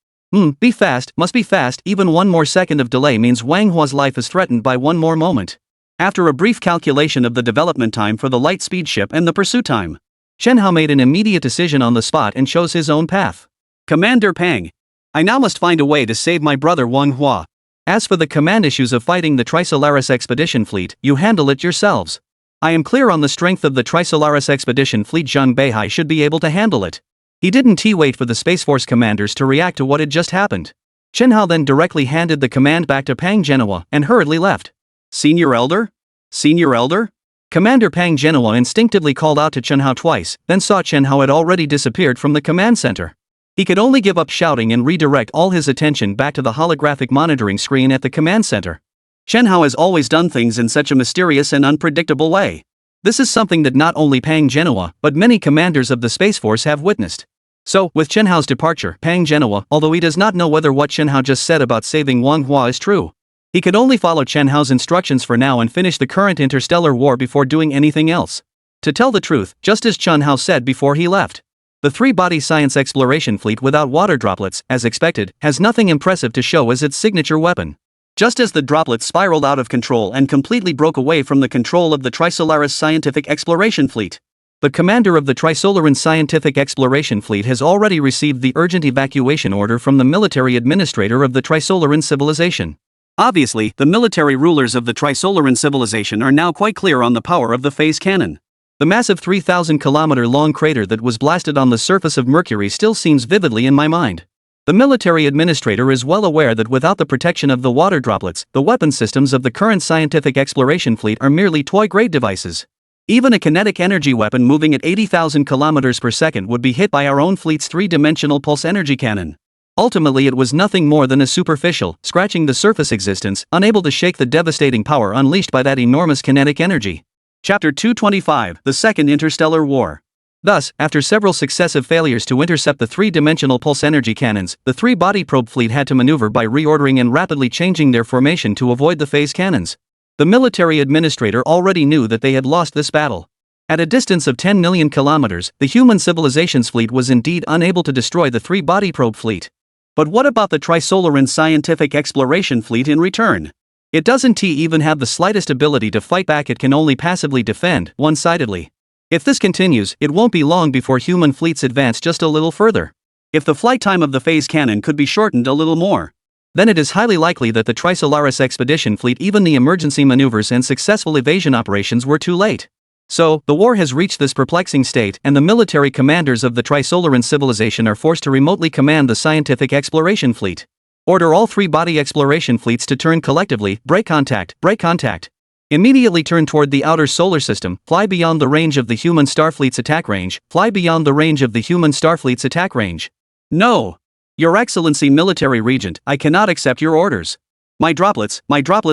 A: Be fast, must be fast, even 1 more second of delay means Wang Hua's life is threatened by 1 more moment. After a brief calculation of the development time for the light speed ship and the pursuit time, Chen Hao made an immediate decision on the spot and chose his own path.
B: Commander Pang. I now must find a way to save my brother Wang Hua.
A: As for the command issues of fighting the Trisolaris expedition fleet, you handle it yourselves. I am clear on the strength of the Trisolaris expedition fleet. Zhang Beihai should be able to handle it. He didn't wait for the Space Force commanders to react to what had just happened. Chen Hao then directly handed the command back to Pang Genoa and hurriedly left.
B: Senior Elder? Senior Elder?
A: Commander Pang Genoa instinctively called out to Chen Hao twice, then saw Chen Hao had already disappeared from the command center. He could only give up shouting and redirect all his attention back to the holographic monitoring screen at the command center.
B: Chen Hao has always done things in such a mysterious and unpredictable way.
A: This is something that not only Pang Genoa, but many commanders of the Space Force have witnessed. So, with Chen Hao's departure, Pang Genoa, although he does not know whether what Chen Hao just said about saving Wang Hua is true, he could only follow Chen Hao's instructions for now and finish the current interstellar war before doing anything else. To tell the truth, just as Chen Hao said before he left, the 3-body science exploration fleet without water droplets, as expected, has nothing impressive to show as its signature weapon.
B: Just as the droplets spiraled out of control and completely broke away from the control of the Trisolaris scientific exploration fleet,
A: the commander of the Trisolaran Scientific Exploration Fleet has already received the urgent evacuation order from the military administrator of the Trisolaran civilization.
B: Obviously, the military rulers of the Trisolaran civilization are now quite clear on the power of the phase cannon.
A: The massive 3,000-kilometer-long crater that was blasted on the surface of Mercury still seems vividly in my mind. The military administrator is well aware that without the protection of the water droplets, the weapon systems of the current scientific exploration fleet are merely toy-grade devices. Even a kinetic energy weapon moving at 80,000 kilometers per second would be hit by our own fleet's 3-dimensional pulse energy cannon. Ultimately, it was nothing more than a superficial, scratching the surface existence, unable to shake the devastating power unleashed by that enormous kinetic energy.
B: Chapter 225, The Second Interstellar War.
A: Thus, after several successive failures to intercept the 3-dimensional pulse energy cannons, the 3-body probe fleet had to maneuver by reordering and rapidly changing their formation to avoid the phase cannons. The military administrator already knew that they had lost this battle. At a distance of 10 million kilometers, the human civilization's fleet was indeed unable to destroy the 3-body probe fleet. But what about the Trisolaran scientific exploration fleet in return? It doesn't even have the slightest ability to fight back. It can only passively defend, one-sidedly. If this continues, it won't be long before human fleets advance just a little further.
B: If the flight time of the phase cannon could be shortened a little more,
A: then it is highly likely that the Trisolaris expedition fleet, even the emergency maneuvers and successful evasion operations were too late. So, the war has reached this perplexing state, and the military commanders of the Trisolaran civilization are forced to remotely command the scientific exploration fleet. Order all 3 body exploration fleets to turn collectively, break contact, break contact. Immediately turn toward the outer solar system, fly beyond the range of the human Starfleet's attack range, fly beyond the range of the human Starfleet's attack range. No! Your Excellency Military Regent, I cannot accept your orders. My droplets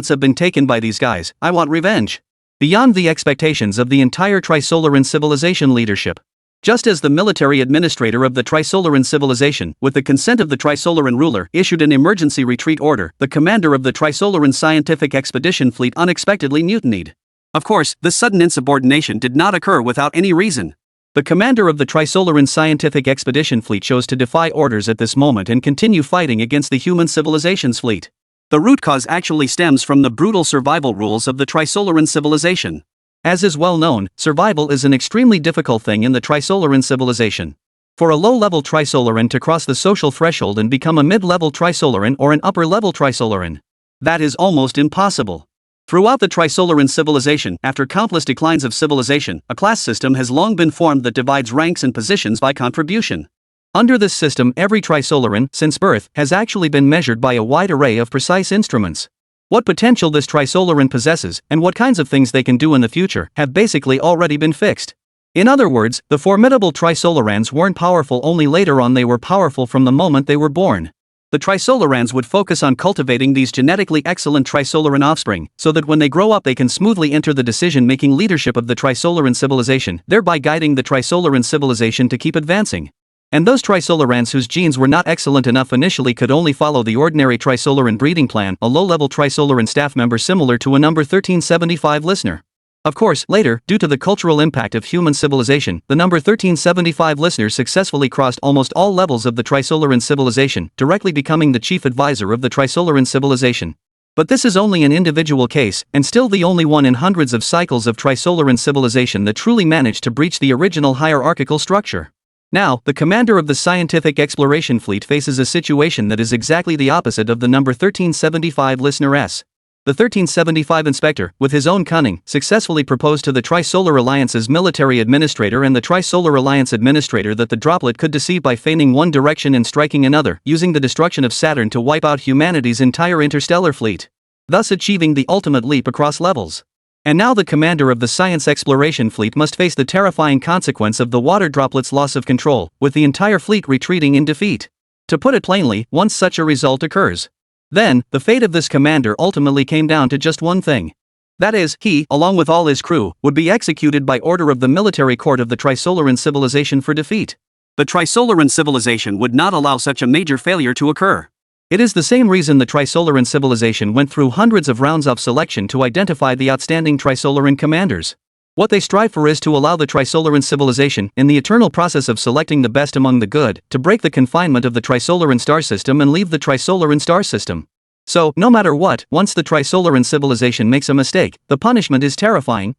A: have been taken by these guys, I want revenge. Beyond the expectations of the entire Trisolaran civilization leadership. Just as the military administrator of the Trisolaran civilization, with the consent of the Trisolaran ruler, issued an emergency retreat order, the commander of the Trisolaran scientific expedition fleet unexpectedly mutinied. Of course, this sudden insubordination did not occur without any reason. The commander of the Trisolaran scientific expedition fleet chose to defy orders at this moment and continue fighting against the human civilization's fleet. The root cause actually stems from the brutal survival rules of the Trisolaran civilization. As is well known, survival is an extremely difficult thing in the Trisolaran civilization. For a low-level Trisolaran to cross the social threshold and become a mid-level Trisolaran or an upper-level Trisolaran, that is almost impossible. Throughout the Trisolaran civilization, after countless declines of civilization, a class system has long been formed that divides ranks and positions by contribution. Under this system, every Trisolaran, since birth, has actually been measured by a wide array of precise instruments. What potential this Trisolaran possesses, and what kinds of things they can do in the future, have basically already been fixed. In other words, the formidable Trisolarans weren't powerful only later on, they were powerful from the moment they were born. The Trisolarans would focus on cultivating these genetically excellent Trisolaran offspring, so that when they grow up they can smoothly enter the decision-making leadership of the Trisolaran civilization, thereby guiding the Trisolaran civilization to keep advancing. And those Trisolarans whose genes were not excellent enough initially could only follow the ordinary Trisolaran breeding plan, a low-level Trisolaran staff member similar to a number 1375 listener. Of course, later, due to the cultural impact of human civilization, the number 1375 listeners successfully crossed almost all levels of the Trisolaran civilization, directly becoming the chief advisor of the Trisolaran civilization. But this is only an individual case, and still the only one in hundreds of cycles of Trisolaran civilization that truly managed to breach the original hierarchical structure. Now, the commander of the scientific exploration fleet faces a situation that is exactly the opposite of the number 1375 listener S. The 1375 inspector, with his own cunning, successfully proposed to the Trisolar Alliance's military administrator and the Trisolar Alliance administrator that the droplet could deceive by feigning one direction and striking another, using the destruction of Saturn to wipe out humanity's entire interstellar fleet, thus achieving the ultimate leap across levels. And now the commander of the science exploration fleet must face the terrifying consequence of the water droplet's loss of control, with the entire fleet retreating in defeat. To put it plainly, once such a result occurs, then, the fate of this commander ultimately came down to just one thing. That is, he, along with all his crew, would be executed by order of the military court of the Trisolaran civilization for defeat. The Trisolaran civilization would not allow such a major failure to occur. It is the same reason the Trisolaran civilization went through hundreds of rounds of selection to identify the outstanding Trisolaran commanders. What they strive for is to allow the Trisolaran civilization, in the eternal process of selecting the best among the good, to break the confinement of the Trisolaran star system and leave the Trisolaran star system. So, no matter what, once the Trisolaran civilization makes a mistake, the punishment is terrifying.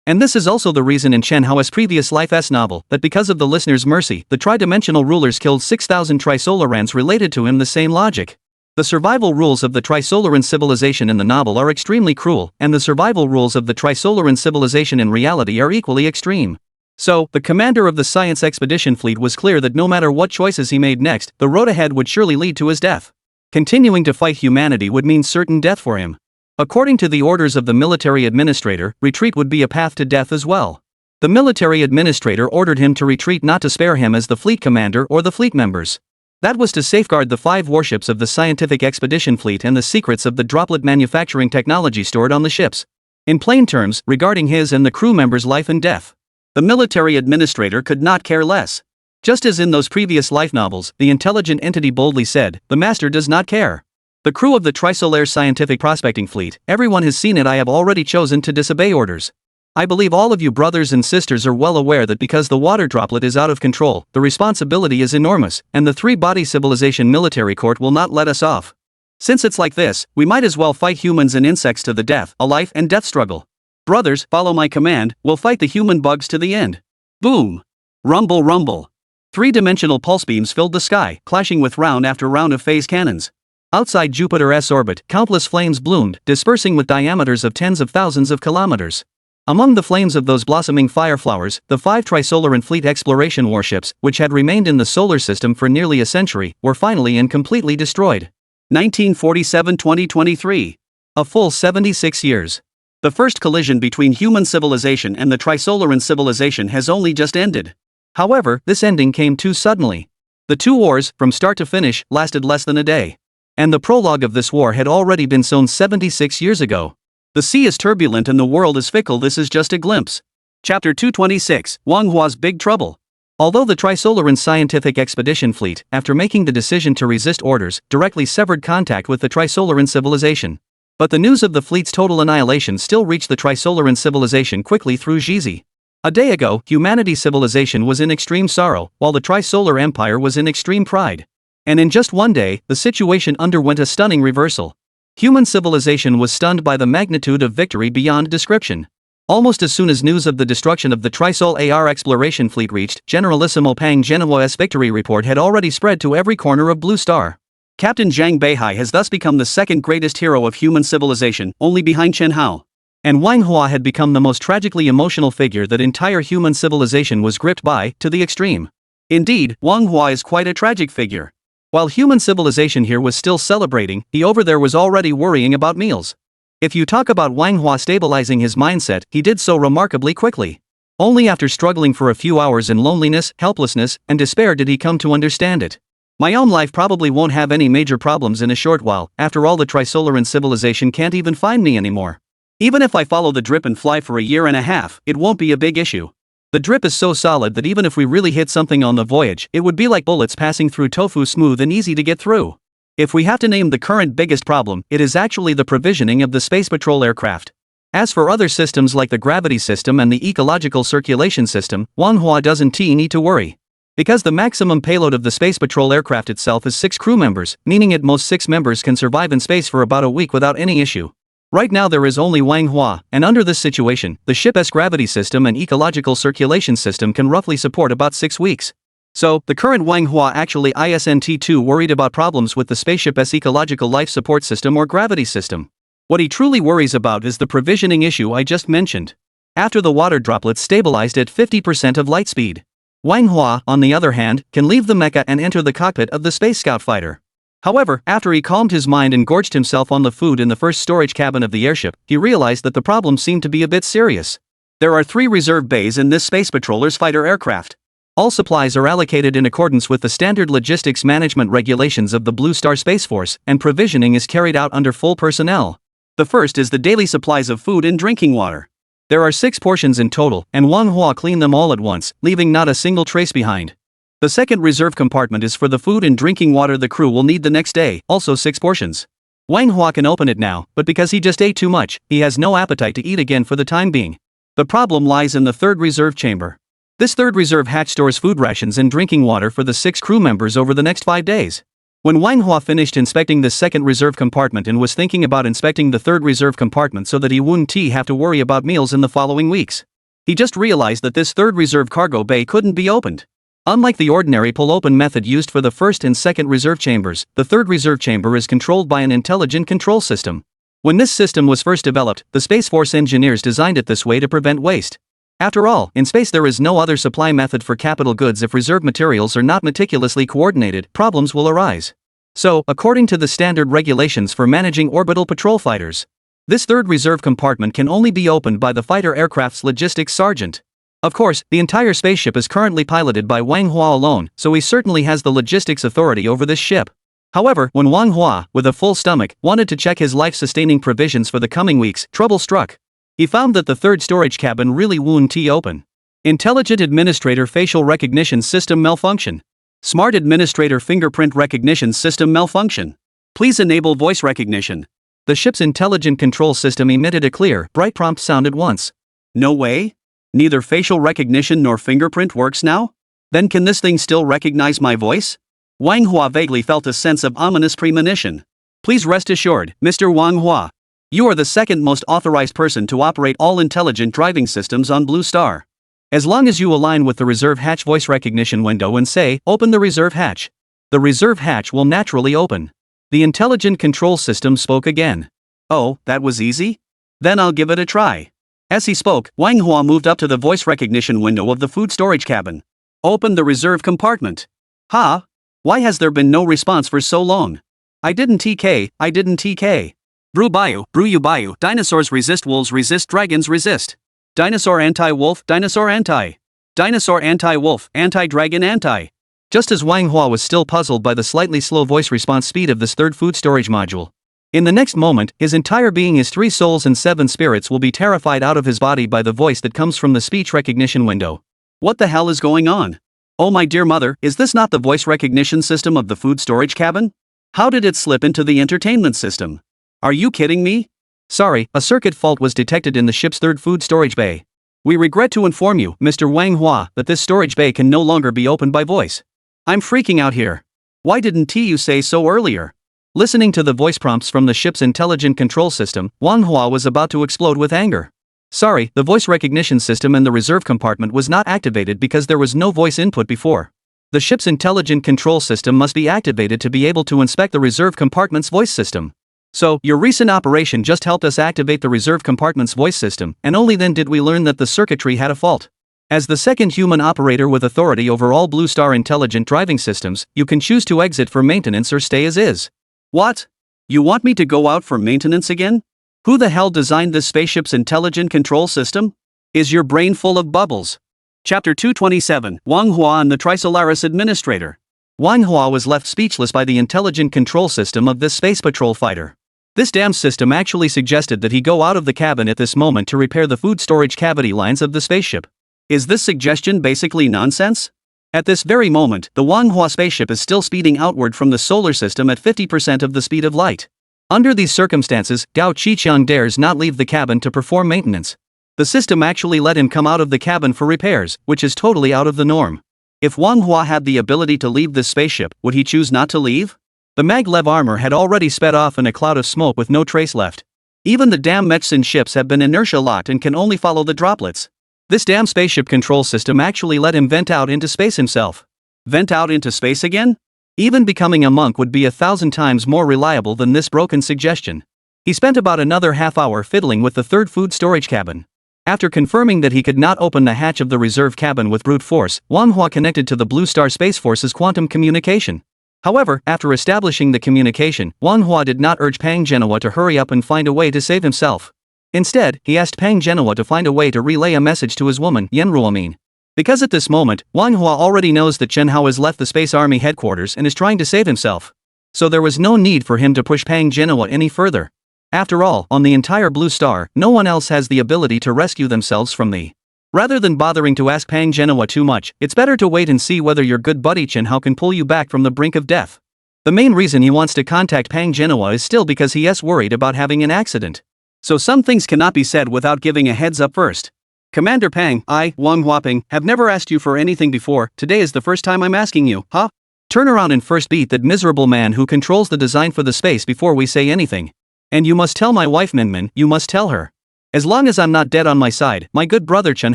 A: And this is also the reason in Chen Hao's previous Life S novel, that because of the listener's mercy, the tridimensional rulers killed 6,000 Trisolarans related to him. The same logic. The survival rules of the Trisolaran civilization in the novel are extremely cruel, and the survival rules of the Trisolaran civilization in reality are equally extreme. So, the commander of the science expedition fleet was clear that no matter what choices he made next, the road ahead would surely lead to his death. Continuing to fight humanity would mean certain death for him. According to the orders of the military administrator, retreat would be a path to death as well. The military administrator ordered him to retreat, not to spare him as the fleet commander or the fleet members. That was to safeguard the 5 warships of the scientific expedition fleet and the secrets of the droplet manufacturing technology stored on the ships. In plain terms, regarding his and the crew members' life and death. The military administrator could not care less. Just as in those previous life novels, the intelligent entity boldly said, "The master does not care." The crew of the Trisolaire scientific prospecting fleet, everyone has seen it. I have already chosen to disobey orders. I believe all of you brothers and sisters are well aware that because the water droplet is out of control, the responsibility is enormous, and the 3-body civilization military court will not let us off. Since it's like this, we might as well fight humans and insects to the death, a life and death struggle. Brothers, follow my command, we'll fight the human bugs to the end. Boom! Rumble rumble. 3-dimensional pulse beams filled the sky, clashing with round after round of phase cannons. Outside Jupiter's orbit, countless flames bloomed, dispersing with diameters of tens of thousands of kilometers. Among the flames of those blossoming fireflowers, the 5 Trisolar and Fleet exploration warships, which had remained in the solar system for nearly a century, were finally and completely destroyed.
B: 1947-2023.
A: A full 76 years.
B: The first collision between human civilization and the Trisolaran civilization has only just ended.
A: However, this ending came too suddenly. The 2 wars, from start to finish, lasted less than a day. And the prologue of this war had already been sown 76 years ago.
B: The sea is turbulent and the world is fickle. This is just a glimpse. Chapter 226, Manhwa's Big Trouble.
A: Although the Trisolaran Scientific Expedition Fleet, after making the decision to resist orders, directly severed contact with the Trisolaran civilization. But the news of the fleet's total annihilation still reached the Trisolaran civilization quickly through Gizi. A day ago, humanity's civilization was in extreme sorrow, while the Trisolar Empire was in extreme pride. And in just one day, the situation underwent a stunning reversal. Human civilization was stunned by the magnitude of victory beyond description. Almost as soon as news of the destruction of the Trisol AR exploration fleet reached, Generalissimo Pang Genhua's victory report had already spread to every corner of Blue Star.
B: Captain Zhang Beihai has thus become the second greatest hero of human civilization, only behind Chen Hao.
A: And Manhwa had become the most tragically emotional figure that entire human civilization was gripped by, to the extreme.
B: Indeed, Manhwa is quite a tragic figure.
A: While human civilization here was still celebrating, he over there was already worrying about meals. If you talk about Manhwa stabilizing his mindset, he did so remarkably quickly. Only after struggling for a few hours in loneliness, helplessness, and despair did he come to understand it. My own life probably won't have any major problems in a short while. After all, the Trisolaran civilization can't even find me anymore.
B: Even if I follow the drip and fly for a year and a half, it won't be a big issue.
A: The drip is so solid that even if we really hit something on the voyage, it would be like bullets passing through tofu, smooth and easy to get through. If we have to name the current biggest problem, it is actually the provisioning of the Space Patrol aircraft. As for other systems like the gravity system and the ecological circulation system, Manhwa doesn't need to worry. Because the maximum payload of the Space Patrol aircraft itself is 6 crew members, meaning at most 6 members can survive in space for about a week without any issue. Right now there is only Manhwa, and under this situation, the ship's gravity system and ecological circulation system can roughly support about 6 weeks. So, the current Manhwa actually isn't too worried about problems with the spaceship's ecological life support system or gravity system. What he truly worries about is the provisioning issue I just mentioned. After the water droplets stabilized at 50% of light speed, Manhwa, on the other hand, can leave the mecha and enter the cockpit of the Space Scout fighter. However, after he calmed his mind and gorged himself on the food in the first storage cabin of the airship, he realized that the problem seemed to be a bit serious. There are 3 reserve bays in this Space Patroller's fighter aircraft. All supplies are allocated in accordance with the standard logistics management regulations of the Blue Star Space Force, and provisioning is carried out under full personnel. The first is the daily supplies of food and drinking water. There are 6 portions in total, and Manhwa cleaned them all at once, leaving not a single trace behind. The second reserve compartment is for the food and drinking water the crew will need the next day, also 6 portions. Manhwa can open it now, but because he just ate too much, he has no appetite to eat again for the time being. The problem lies in the third reserve chamber. This third reserve hatch stores food rations and drinking water for the 6 crew members over the next 5 days. When Manhwa finished inspecting this second reserve compartment and was thinking about inspecting the third reserve compartment so that he wouldn't have to worry about meals in the following weeks, he just realized that this third reserve cargo bay couldn't be opened. Unlike the ordinary pull-open method used for the first and second reserve chambers, the third reserve chamber is controlled by an intelligent control system. When this system was first developed, the Space Force engineers designed it this way to prevent waste. After all, in space there is no other supply method for capital goods. If reserve materials are not meticulously coordinated, problems will arise. So, according to the standard regulations for managing orbital patrol fighters, this third reserve compartment can only be opened by the fighter aircraft's logistics sergeant. Of course, the entire spaceship is currently piloted by Manhwa alone, so he certainly has the logistics authority over this ship. However, when Manhwa, with a full stomach, wanted to check his life-sustaining provisions for the coming weeks, trouble struck. He found that the third storage cabin really wouldn't open. Intelligent Administrator Facial Recognition System malfunction. Smart Administrator Fingerprint Recognition System malfunction. Please enable voice recognition. The ship's intelligent control system emitted a clear, bright prompt sound at once.
B: No way? Neither facial recognition nor fingerprint works now? Then can this thing still recognize my voice? Manhwa vaguely felt a sense of ominous premonition. Please rest assured, Mr. Manhwa. You are the second most authorized person to operate all intelligent driving systems on Blue Star. As long as you align with the reserve hatch voice recognition window and say, "Open the reserve hatch," the reserve hatch will naturally open. The intelligent control system spoke again. Oh, that was easy? Then I'll give it a try. As he spoke, Wang Hua moved up to the voice recognition window of the food storage cabin. Open the reserve compartment. Ha? Why has there been no response for so long? I didn't TK. Brew Bayu, dinosaurs resist wolves resist dragons resist. Dinosaur anti-wolf, dinosaur anti. Dinosaur anti-wolf, anti-dragon anti.
A: Just as Wang Hua was still puzzled by the slightly slow voice response speed of this third food storage module. In the next moment, his entire being, his 3 souls and 7 spirits, will be terrified out of his body by the voice that comes from the speech recognition window.
B: What the hell is going on? Oh my dear mother, is this not the voice recognition system of the food storage cabin? How did it slip into the entertainment system? Are you kidding me?
A: Sorry, a circuit fault was detected in the ship's third food storage bay. We regret to inform you, Mr. Wang Hua, that this storage bay can no longer be opened by voice.
B: I'm freaking out here. Why didn't you say so earlier?
A: Listening to the voice prompts from the ship's intelligent control system, Wang Hua was about to explode with anger. Sorry, the voice recognition system in the reserve compartment was not activated because there was no voice input before. The ship's intelligent control system must be activated to be able to inspect the reserve compartment's voice system. So, your recent operation just helped us activate the reserve compartment's voice system, and only then did we learn that the circuitry had a fault. As the second human operator with authority over all Blue Star intelligent driving systems, you can choose to exit for maintenance or stay as is.
B: What? You want me to go out for maintenance again? Who the hell designed this spaceship's intelligent control system? Is your brain full of bubbles? Chapter 227, Wang Hua and the Trisolaris Administrator.
A: Wang Hua was left speechless by the intelligent control system of this space patrol fighter. This damn system actually suggested that he go out of the cabin at this moment to repair the food storage cavity lines of the spaceship.
B: Is this suggestion basically nonsense? At this very moment, the Wang Hua spaceship is still speeding outward from the solar system at 50% of the speed of light. Under these circumstances, Gao Qiqiang dares not leave the cabin to perform maintenance. The system actually let him come out of the cabin for repairs, which is totally out of the norm. If Wang Hua had the ability to leave this spaceship, would he choose not to leave? The maglev armor had already sped off in a cloud of smoke with no trace left. Even the damn Mechsin ships have been inertia locked and can only follow the droplets. This damn spaceship control system actually let him vent out into space himself. Vent out into space again?
A: Even becoming a monk would be 1,000 times more reliable than this broken suggestion. He spent about another half hour fiddling with the third food storage cabin. After confirming that he could not open the hatch of the reserve cabin with brute force, Wang Hua connected to the Blue Star Space Force's quantum communication. However, after establishing the communication, Wang Hua did not urge Pang Genoa to hurry up and find a way to save himself. Instead, he asked Pang Genoa to find a way to relay a message to his woman, Yen Ruomin. Because at this moment, Wang Hua already knows that Chen Hao has left the Space Army headquarters and is trying to save himself. So there was no need for him to push Pang Genoa any further. After all, on the entire Blue Star, no one else has the ability to rescue themselves from the... Rather than bothering to ask Pang Genoa too much, it's better to wait and see whether your good buddy Chen Hao can pull you back from the brink of death. The main reason he wants to contact Pang Genoa is still because he is worried about having an accident. So some things cannot be said without giving a heads up first. Commander Pang, I, Wang Huaping, have never asked you for anything before. Today is the first time I'm asking you, huh? Turn around and first beat that miserable man who controls the design for the space before we say anything. And you must tell my wife Minmin, you must tell her. As long as I'm not dead on my side, my good brother Chen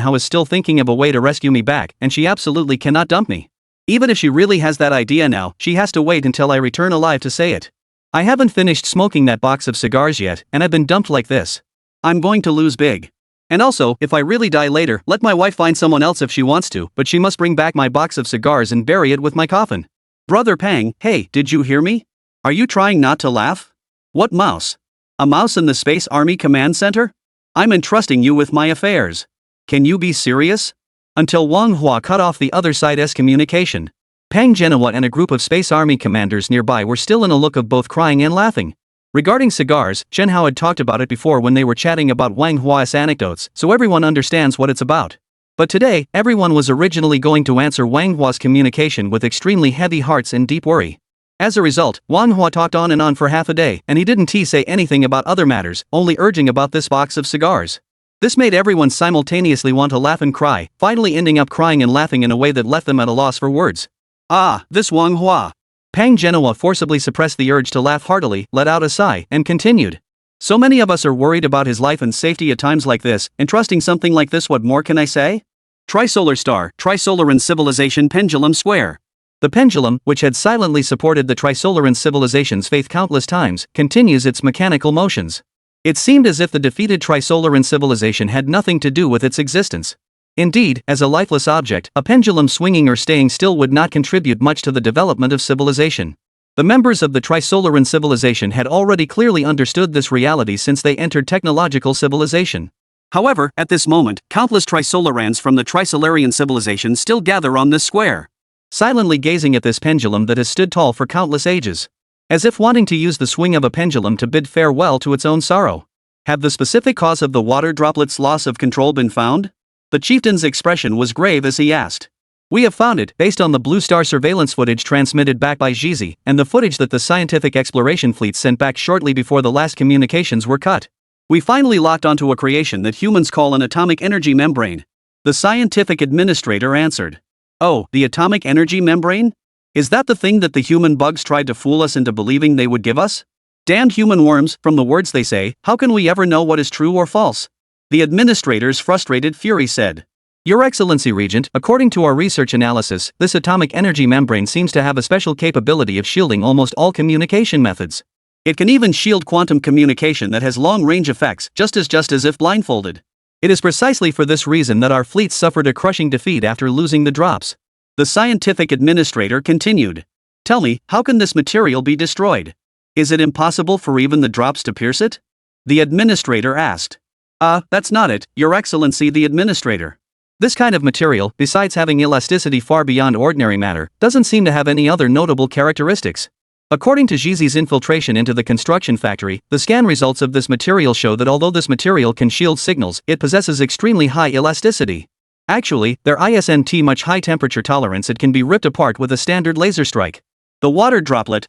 A: Hao is still thinking of a way to rescue me back, and she absolutely cannot dump me. Even if she really has that idea now, she has to wait until I return alive to say it. I haven't finished smoking that box of cigars yet, and I've been dumped like this. I'm going to lose big. And also, if I really die later, let my wife find someone else if she wants to, but she must bring back my box of cigars and bury it with my coffin. Brother Pang, hey, did you hear me? Are you trying not to laugh? What mouse? A mouse in the Space Army Command Center? I'm entrusting you with my affairs. Can you be serious? Until Wang Hua cut off the other side's communication. Pang Genoa and a group of Space Army commanders nearby were still in a look of both crying and laughing. Regarding cigars, Chen Hao had talked about it before when they were chatting about Wang Hua's anecdotes, so everyone understands what it's about. But today, everyone was originally going to answer Wang Hua's communication with extremely heavy hearts and deep worry. As a result, Wang Hua talked on and on for half a day, and he didn't say anything about other matters, only urging about this box of cigars. This made everyone simultaneously want to laugh and cry, finally ending up crying and laughing in a way that left them at a loss for words. Ah, this Wang Hua. Pang Genoa forcibly suppressed the urge to laugh heartily, let out a sigh, and continued. So many of us are worried about his life and safety at times like this, entrusting something like this, what more can I say? Trisolar Star, Trisolaran Civilization Pendulum Square. The pendulum, which had silently supported the Trisolaran civilization's faith countless times, continues its mechanical motions. It seemed as if the defeated Trisolaran civilization had nothing to do with its existence. Indeed, as a lifeless object, a pendulum swinging or staying still would not contribute much to the development of civilization. The members of the Trisolaran civilization had already clearly understood this reality since they entered technological civilization.
B: However, at this moment, countless Trisolarans from the Trisolarian civilization still gather on this square,
A: silently gazing at this pendulum that has stood tall for countless ages, as if wanting to use the swing of a pendulum to bid farewell to its own sorrow. Have the specific cause of the water droplet's loss of control been found? The chieftain's expression was grave as he asked. We have found it, based on the Blue Star surveillance footage transmitted back by Jizi, and the footage that the scientific exploration fleet sent back shortly before the last communications were cut. We finally locked onto a creation that humans call an atomic energy membrane. The scientific administrator answered. Oh, the atomic energy membrane? Is that the thing that the human bugs tried to fool us into believing they would give us? Damned human worms, from the words they say, how can we ever know what is true or false? The administrator's frustrated fury said. Your Excellency Regent, according to our research analysis, this atomic energy membrane seems to have a special capability of shielding almost all communication methods. It can even shield quantum communication that has long-range effects, just as if blindfolded. It is precisely for this reason that our fleet suffered a crushing defeat after losing the drops. The scientific administrator continued. Tell me, how can this material be destroyed? Is it impossible for even the drops to pierce it? The administrator asked. That's not it, Your Excellency the Administrator. This kind of material, besides having elasticity far beyond ordinary matter, doesn't seem to have any other notable characteristics. According to Jizi's infiltration into the construction factory, the scan results of this material show that although this material can shield signals, it possesses extremely high elasticity. Actually, their ISNT much high temperature tolerance, it can be ripped apart with a standard laser strike. The water droplet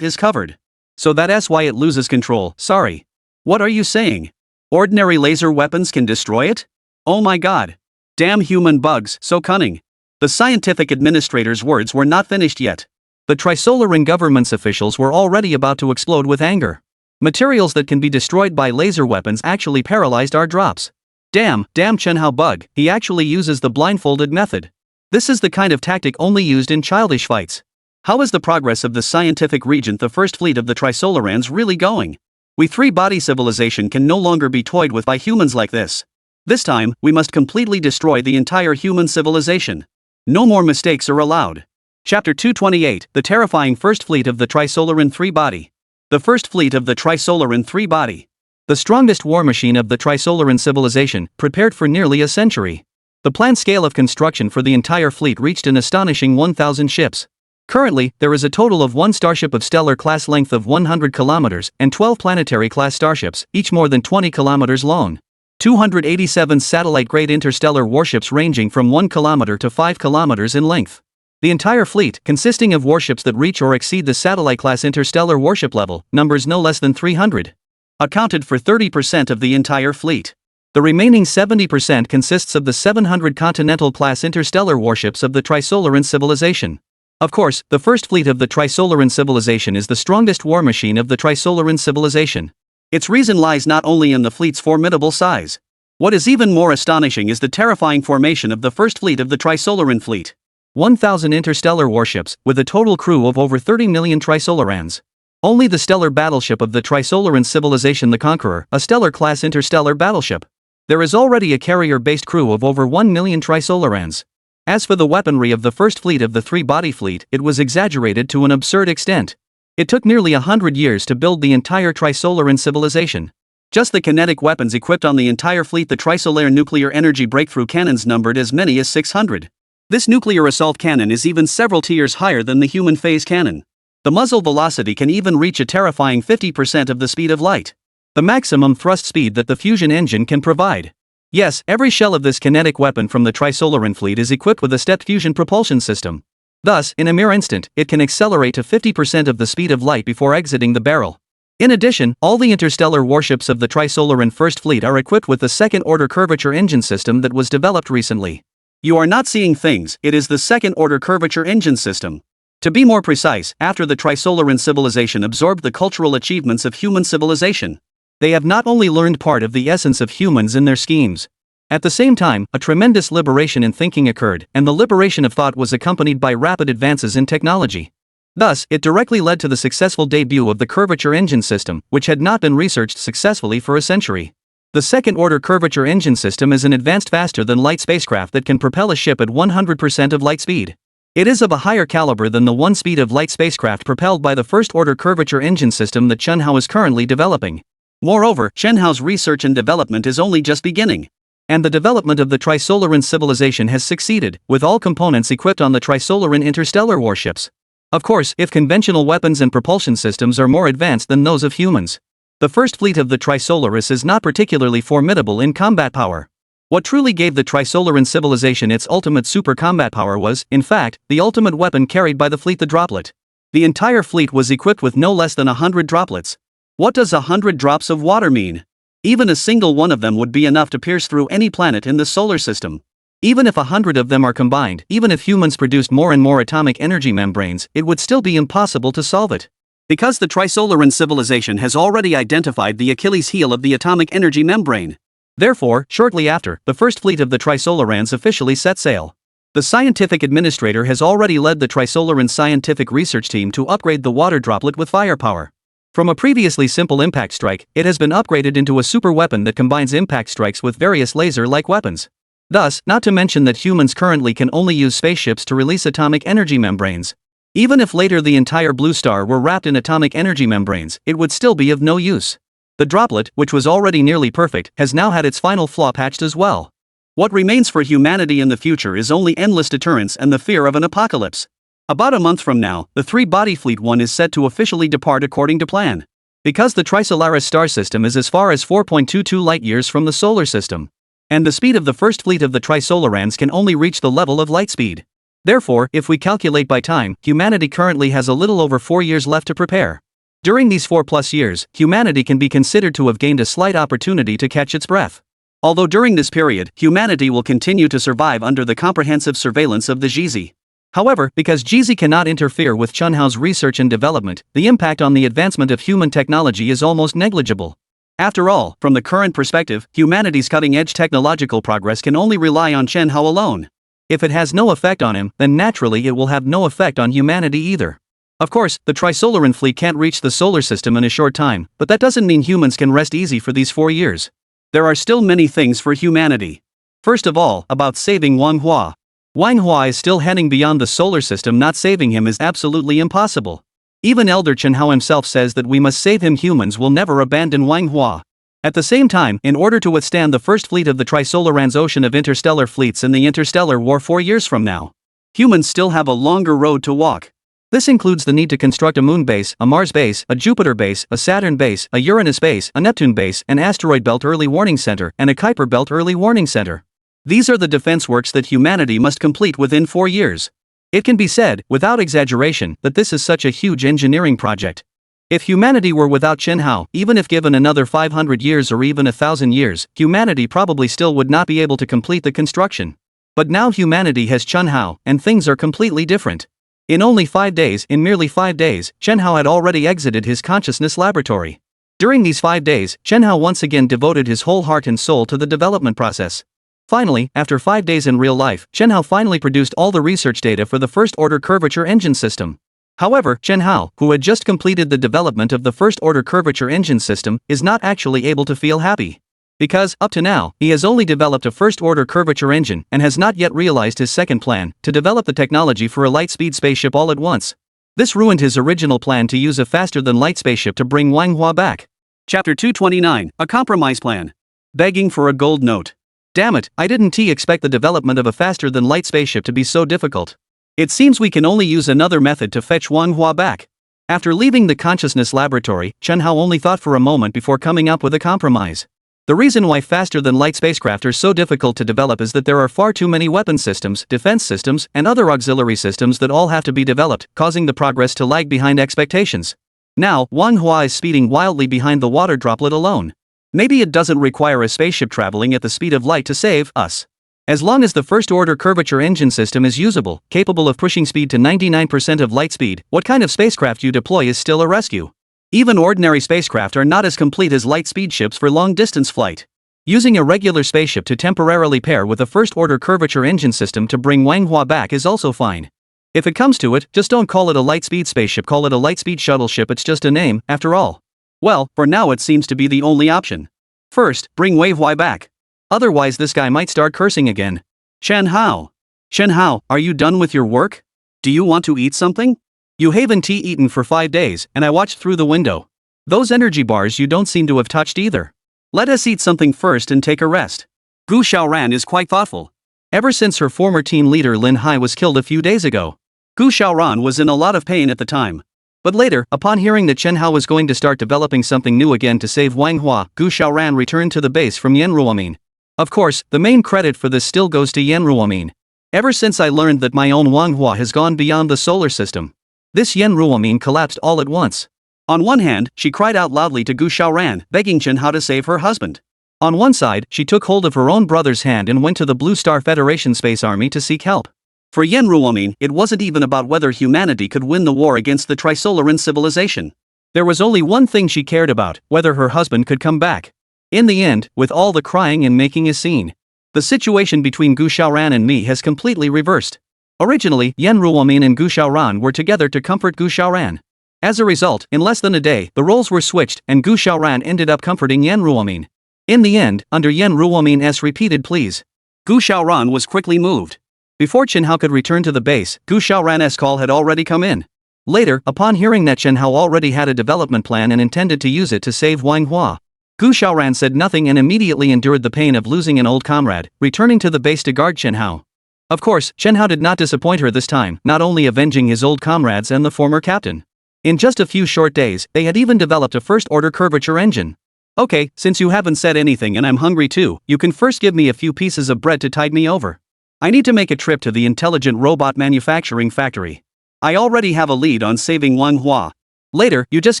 A: is covered. So that's why it loses control, sorry. What are you saying? Ordinary laser weapons can destroy it? Oh my god. Damn human bugs, so cunning. The scientific administrator's words were not finished yet. The Trisolaran government's officials were already about to explode with anger. Materials that can be destroyed by laser weapons actually paralyzed our drops. Damn Chenhao bug, he actually uses the blindfolded method. This is the kind of tactic only used in childish fights. How is the progress of the scientific regent, the first fleet of the Trisolarans, really going? We three-body civilization can no longer be toyed with by humans like this. This time, we must completely destroy the entire human civilization. No more mistakes are allowed. Chapter 228, The Terrifying First Fleet of the Trisolaran Three-Body. The First Fleet of the Trisolaran Three-Body. The strongest war machine of the Trisolaran civilization, prepared for nearly a century. The planned scale of construction for the entire fleet reached an astonishing 1,000 ships. Currently, there is a total of 1 starship of stellar class length of 100 kilometers and 12 planetary class starships, each more than 20 kilometers long. 287 satellite-grade interstellar warships ranging from 1 kilometer to 5 kilometers in length. The entire fleet, consisting of warships that reach or exceed the satellite-class interstellar warship level, numbers no less than 300. Accounted for 30% of the entire fleet. The remaining 70% consists of the 700 continental-class interstellar warships of the Trisolaran civilization. Of course, the first fleet of the Trisolaran civilization is the strongest war machine of the Trisolaran civilization. Its reason lies not only in the fleet's formidable size. What is even more astonishing is the terrifying formation of the first fleet of the Trisolaran fleet. 1,000 interstellar warships, with a total crew of over 30 million Trisolarans. Only the stellar battleship of the Trisolaran civilization, the Conqueror, a stellar-class interstellar battleship. There is already a carrier-based crew of over 1 million Trisolarans. As for the weaponry of the first fleet of the three-body fleet, it was exaggerated to an absurd extent. It took nearly 100 years to build the entire Trisolaran civilization. Just the kinetic weapons equipped on the entire fleet, the Trisolaran nuclear energy breakthrough cannons, numbered as many as 600. This nuclear assault cannon is even several tiers higher than the human phase cannon. The muzzle velocity can even reach a terrifying 50% of the speed of light. The maximum thrust speed that the fusion engine can provide. Yes, every shell of this kinetic weapon from the Trisolaran fleet is equipped with a stepped fusion propulsion system. Thus, in a mere instant, it can accelerate to 50% of the speed of light before exiting the barrel. In addition, all the interstellar warships of the Trisolaran First Fleet are equipped with the second-order curvature engine system that was developed recently. You are not seeing things, it is the second-order curvature engine system. To be more precise, after the Trisolaran civilization absorbed the cultural achievements of human civilization, they have not only learned part of the essence of humans in their schemes. At the same time, a tremendous liberation in thinking occurred, and the liberation of thought was accompanied by rapid advances in technology. Thus, it directly led to the successful debut of the curvature engine system, which had not been researched successfully for a century. The second-order curvature engine system is an advanced faster-than-light spacecraft that can propel a ship at 100% of light speed. It is of a higher caliber than the one-speed-of-light spacecraft propelled by the first-order curvature engine system that Chunhao is currently developing. Moreover, Chunhao's research and development is only just beginning. And the development of the Trisolaran civilization has succeeded, with all components equipped on the Trisolaran interstellar warships. Of course, if conventional weapons and propulsion systems are more advanced than those of humans. The first fleet of the Trisolaris is not particularly formidable in combat power. What truly gave the Trisolaran civilization its ultimate super combat power was, in fact, the ultimate weapon carried by the fleet, the droplet. The entire fleet was equipped with no less than 100 droplets. What does 100 drops of water mean? Even a single one of them would be enough to pierce through any planet in the solar system. Even if 100 of them are combined, even if humans produced more and more atomic energy membranes, it would still be impossible to solve it. Because the Trisolaran civilization has already identified the Achilles heel of the atomic energy membrane. Therefore, shortly after, the first fleet of the Trisolarans officially set sail. The scientific administrator has already led the Trisolaran scientific research team to upgrade the water droplet with firepower. From a previously simple impact strike, it has been upgraded into a super weapon that combines impact strikes with various laser-like weapons. Thus, not to mention that humans currently can only use spaceships to release atomic energy membranes. Even if later the entire Blue Star were wrapped in atomic energy membranes, it would still be of no use. The droplet, which was already nearly perfect, has now had its final flaw patched as well. What remains for humanity in the future is only endless deterrence and the fear of an apocalypse. About a month from now, the three-body Fleet 1 is set to officially depart according to plan. Because the Trisolaris star system is as far as 4.22 light-years from the solar system. And the speed of the first fleet of the Trisolarans can only reach the level of light speed. Therefore, if we calculate by time, humanity currently has a little over 4 years left to prepare. During these 4+ years, humanity can be considered to have gained a slight opportunity to catch its breath. Although during this period, humanity will continue to survive under the comprehensive surveillance of the Jizi. However, because Jizi cannot interfere with Chunhao's research and development, the impact on the advancement of human technology is almost negligible. After all, from the current perspective, humanity's cutting-edge technological progress can only rely on Chunhao alone. If it has no effect on him, then naturally it will have no effect on humanity either. Of course, the Trisolaran fleet can't reach the solar system in a short time, but that doesn't mean humans can rest easy for these 4 years. There are still many things for humanity. First of all, about saving Manhwa. Manhwa is still heading beyond the solar system. Not saving him is absolutely impossible. Even Elder Chunhao himself says that we must save him. Humans will never abandon Manhwa. At the same time, in order to withstand the first fleet of the Trisolaran's ocean of interstellar fleets in the interstellar war 4 years from now, humans still have a longer road to walk. This includes the need to construct a moon base, a Mars base, a Jupiter base, a Saturn base, a Uranus base, a Neptune base, an asteroid belt early warning center, and a Kuiper belt early warning center. These are the defense works that humanity must complete within 4 years. It can be said, without exaggeration, that this is such a huge engineering project. If humanity were without Chunhao, even if given another 500 years or even 1,000 years, humanity probably still would not be able to complete the construction. But now humanity has Chunhao, and things are completely different. In only 5 days, merely 5 days, Chunhao had already exited his consciousness laboratory. During these 5 days, Chunhao once again devoted his whole heart and soul to the development process. Finally, after 5 days in real life, Chunhao finally produced all the research data for the first-order curvature engine system. However, Chunhao, who had just completed the development of the first-order curvature engine system, is not actually able to feel happy. Because, up to now, he has only developed a first-order curvature engine and has not yet realized his second plan, to develop the technology for a light-speed spaceship all at once. This ruined his original plan to use a faster-than-light spaceship to bring Manhwa back. Chapter 229, A Compromise Plan. Begging for a gold note. Damn it, I didn't expect the development of a faster-than-light spaceship to be so difficult. It seems we can only use another method to fetch Manhwa back. After leaving the consciousness laboratory, Chunhao only thought for a moment before coming up with a compromise. The reason why faster-than-light spacecraft are so difficult to develop is that there are far too many weapon systems, defense systems, and other auxiliary systems that all have to be developed, causing the progress to lag behind expectations. Now, Manhwa is speeding wildly behind the water droplet alone. Maybe it doesn't require a spaceship traveling at the speed of light to save us. As long as the first-order curvature engine system is usable, capable of pushing speed to 99% of light speed, what kind of spacecraft you deploy is still a rescue. Even ordinary spacecraft are not as complete as light-speed ships for long-distance flight. Using a regular spaceship to temporarily pair with a first-order curvature engine system to bring Manhwa back is also fine. If it comes to it, just don't call it a lightspeed spaceship, call it a lightspeed shuttle ship, it's just a name, after all.
B: Well, for now it seems to be the only option. First, bring Manhwa back.
A: Otherwise this guy might start cursing again.
B: Shenhao. Shenhao, are you done with your work? Do you want to eat something?
A: You haven't tea eaten for 5 days, and I watched through the window. Those energy bars you don't seem to have touched either.
B: Let us eat something first and take a rest. Gu Xiaoran is quite thoughtful.
A: Ever since her former team leader Lin Hai was killed a few days ago,
B: Gu Xiaoran was in a lot of pain at the time.
A: But later, upon hearing that Chen Hao was going to start developing something new again to save Wang Hua, Gu Xiaoran returned to the base from Yanruomin. Of course, the main credit for this still goes to Yanruomin. Ever since I learned that my own Wang Hua has gone beyond the solar system, this Yanruomin collapsed all at once.
B: On one hand, she cried out loudly to Gu Xiaoran, begging Chen Hao to save her husband.
A: On one side, she took hold of her own brother's hand and went to the Blue Star Federation Space Army to seek help.
B: For Yanruomin, it wasn't even about whether humanity could win the war against the Trisolaran civilization.
A: There was only one thing she cared about, whether her husband could come back. In the end, with all the crying and making a scene, the situation between Gu Xiaoran and me has completely reversed. Originally, Yanruomin and Gu Xiaoran were together to comfort Gu Xiaoran. As a result, in less than a day, the roles were switched and Gu Xiaoran ended up comforting Yanruomin. In the end, under Yanruomin's repeated pleas,
B: Gu Xiaoran was quickly moved.
A: Before Chen Hao could return to the base, Gu Xiaoran's call had already come in. Later, upon hearing that Chen Hao already had a development plan and intended to use it to save Wang Hua, Gu Xiaoran said nothing and immediately endured the pain of losing an old comrade, returning to the base to guard Chen Hao. Of course, Chen Hao did not disappoint her this time, not only avenging his old comrades and the former captain. In just a few short days, they had even developed a first-order curvature engine. Okay, since you haven't said anything and I'm hungry too, you can first give me a few pieces of bread to tide me over. I need to make a trip to the intelligent robot manufacturing factory. I already have a lead on saving Wang Hua. Later, you just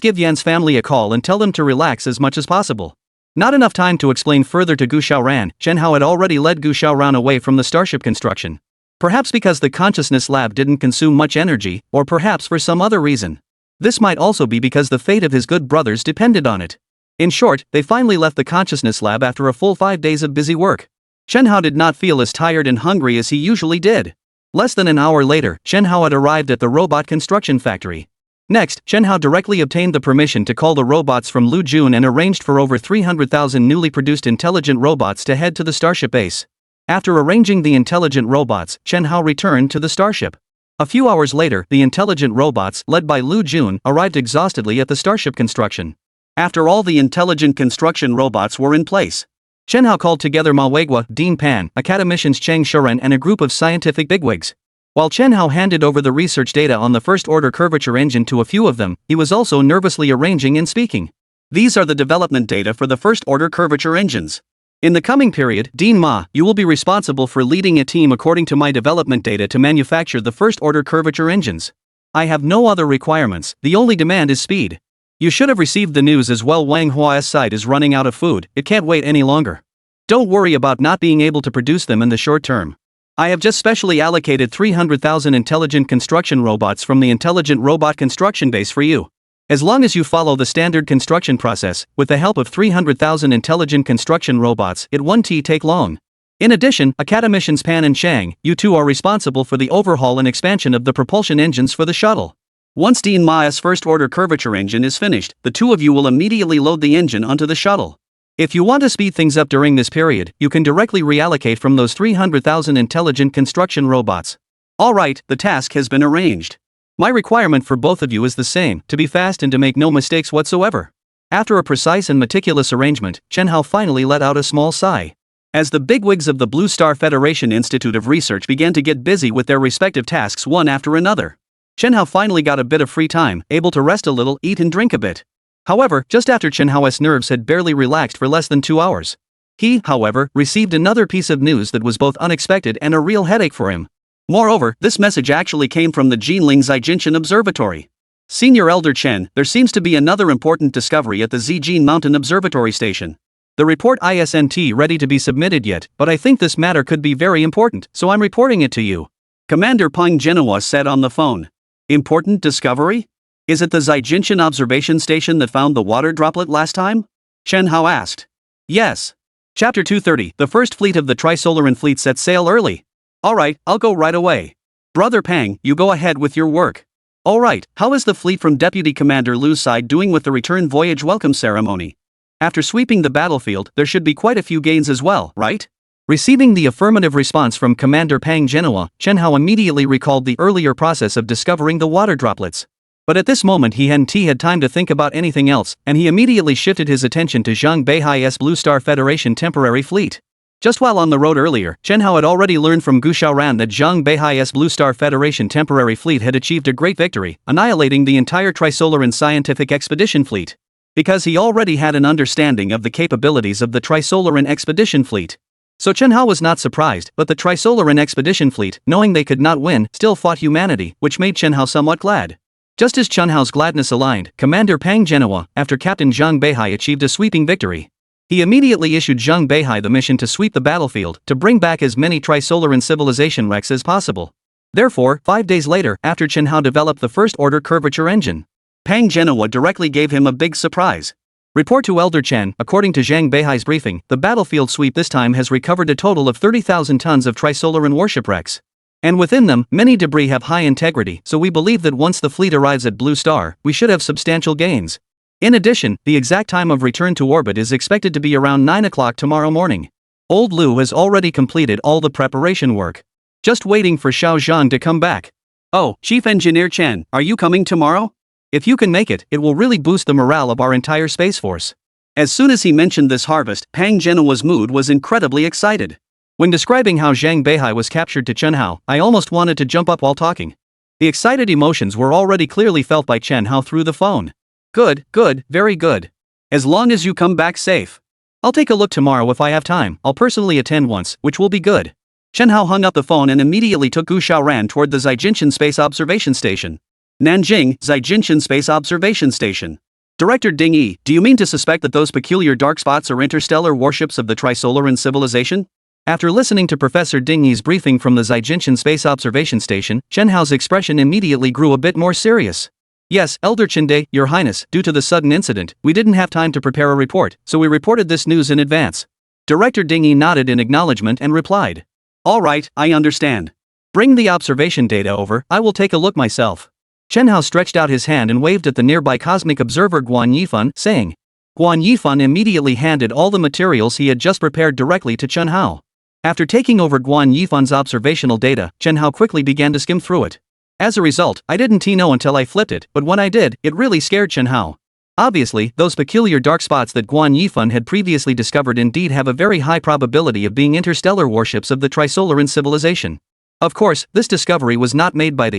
A: give Yan's family a call and tell them to relax as much as possible. Not enough time to explain further to Gu Xiaoran, Chen Hao had already led Gu Xiaoran away from the starship construction. Perhaps because the consciousness lab didn't consume much energy, or perhaps for some other reason. This might also be because the fate of his good brothers depended on it. In short, they finally left the consciousness lab after a full 5 days of busy work. Chen Hao did not feel as tired and hungry as he usually did. Less than an hour later, Chen Hao had arrived at the robot construction factory. Next, Chen Hao directly obtained the permission to call the robots from Lu Jun and arranged for over 300,000 newly produced intelligent robots to head to the starship base. After arranging the intelligent robots, Chen Hao returned to the starship. A few hours later, the intelligent robots, led by Lu Jun, arrived exhaustedly at the starship construction. After all the intelligent construction robots were in place, Chen Hao called together Ma Weiguo, Dean Pan, academicians Cheng Shuren and a group of scientific bigwigs. While Chen Hao handed over the research data on the first-order curvature engine to a few of them, he was also nervously arranging and speaking. These are the development data for the first-order curvature engines. In the coming period, Dean Ma, you will be responsible for leading a team according to my development data to manufacture the first-order curvature engines. I have no other requirements, the only demand is speed. You should have received the news as well. Wang Hua's site is running out of food, it can't wait any longer. Don't worry about not being able to produce them in the short term. I have just specially allocated 300,000 intelligent construction robots from the intelligent robot construction base for you. As long as you follow the standard construction process, with the help of 300,000 intelligent construction robots, it won't take long. In addition, academicians Pan and Chang, you two are responsible for the overhaul and expansion of the propulsion engines for the shuttle. Once Dean Ma's first-order curvature engine is finished, the two of you will immediately load the engine onto the shuttle. If you want to speed things up during this period, you can directly reallocate from those 300,000 intelligent construction robots. Alright, the task has been arranged. My requirement for both of you is the same, to be fast and to make no mistakes whatsoever. After a precise and meticulous arrangement, Chen Hao finally let out a small sigh. As the bigwigs of the Blue Star Federation Institute of Research began to get busy with their respective tasks one after another, Chen Hao finally got a bit of free time, able to rest a little, eat and drink a bit. However, just after Chen Hao's nerves had barely relaxed for less than 2 hours, he, however, received another piece of news that was both unexpected and a real headache for him. Moreover, this message actually came from the Jinling Zijinshan Observatory. Senior Elder Chen, there seems to be another important discovery at the Zijin Mountain Observatory Station. The report isn't ready to be submitted yet, but I think this matter could be very important, so I'm reporting it to you. Commander Peng Genoa said on the phone. Important discovery? Is it the Zijinshan observation station that found the water droplet last time? Chen Hao asked. Yes. Chapter 230, the first fleet of the Trisolaran fleet set sail early. Alright, I'll go right away.
B: Brother Pang, you go ahead with your work. Alright, how is the fleet from Deputy Commander Lu's side doing with the return voyage welcome ceremony? After sweeping the battlefield, there should be quite a few gains as well, right? Receiving the affirmative response from Commander Pang Genoa, Chen Hao immediately recalled the earlier process of discovering the water droplets. But at this moment he hadn't had time to think about anything else, and he immediately shifted his attention to Zhang Beihai's Blue Star Federation temporary fleet. Just while on the road earlier, Chen Hao had already learned from Gu Xiaoran that Zhang Beihai's Blue Star Federation temporary fleet had achieved a great victory, annihilating the entire Trisolaran scientific expedition fleet. Because he already had an understanding of the capabilities of the Trisolaran expedition fleet. So Chen Hao was not surprised, but the Trisolaran expedition fleet, knowing they could not win, still fought humanity, which made Chen Hao somewhat glad. Just as Chen Hao's gladness aligned, Commander Pang Genoa, after Captain Zhang Beihai achieved a sweeping victory. He immediately issued Zhang Beihai the mission to sweep the battlefield, to bring back as many Trisolaran civilization wrecks as possible. Therefore, 5 days later, after Chen Hao developed the first-order curvature engine, Pang Genoa directly gave him a big surprise. Report to Elder Chen, according to Zhang Beihai's briefing, the battlefield sweep this time has recovered a total of 30,000 tons of Trisolaran warship wrecks. And within them, many debris have high integrity, so we believe that once the fleet arrives at Blue Star, we should have substantial gains. In addition, the exact time of return to orbit is expected to be around 9 o'clock tomorrow morning. Old Lu has already completed all the preparation work. Just waiting for Xiao Zhang to come back. Oh, Chief Engineer Chen, are you coming tomorrow? If you can make it, it will really boost the morale of our entire Space Force. As soon as he mentioned this harvest, Pang Genoa's mood was incredibly excited. When describing how Zhang Beihai was captured to Chen Hao, I almost wanted to jump up while talking. The excited emotions were already clearly felt by Chen Hao through the phone. Good, very good. As long as you come back safe. I'll take a look tomorrow if I have time. I'll personally attend once, which will be good. Chen Hao hung up the phone and immediately took Gu Xiaoran toward the Zaijinshan Space Observation Station. Nanjing, Zaijinshan Space Observation Station. Director Ding Yi, do you mean to suspect that those peculiar dark spots are interstellar warships of the Trisolaran civilization? After listening to Professor Ding Yi's briefing from the Zaijinshan Space Observation Station, Chen Hao's expression immediately grew a bit more serious. Yes, Elder Chinde, Your Highness, due to the sudden incident, we didn't have time to prepare a report, so we reported this news in advance. Director Ding Yi nodded in acknowledgement and replied. Alright, I understand. Bring the observation data over, I will take a look myself. Chen Hao stretched out his hand and waved at the nearby cosmic observer Guan Yifan, saying. Guan Yifan immediately handed all the materials he had just prepared directly to Chen Hao. After taking over Guan Yifan's observational data, Chen Hao quickly began to skim through it. As a result, I didn't know until I flipped it, but when I did, it really scared Chen Hao. Obviously, those peculiar dark spots that Guan Yifan had previously discovered indeed have a very high probability of being interstellar warships of the Trisolaran civilization. Of course, this discovery was not made by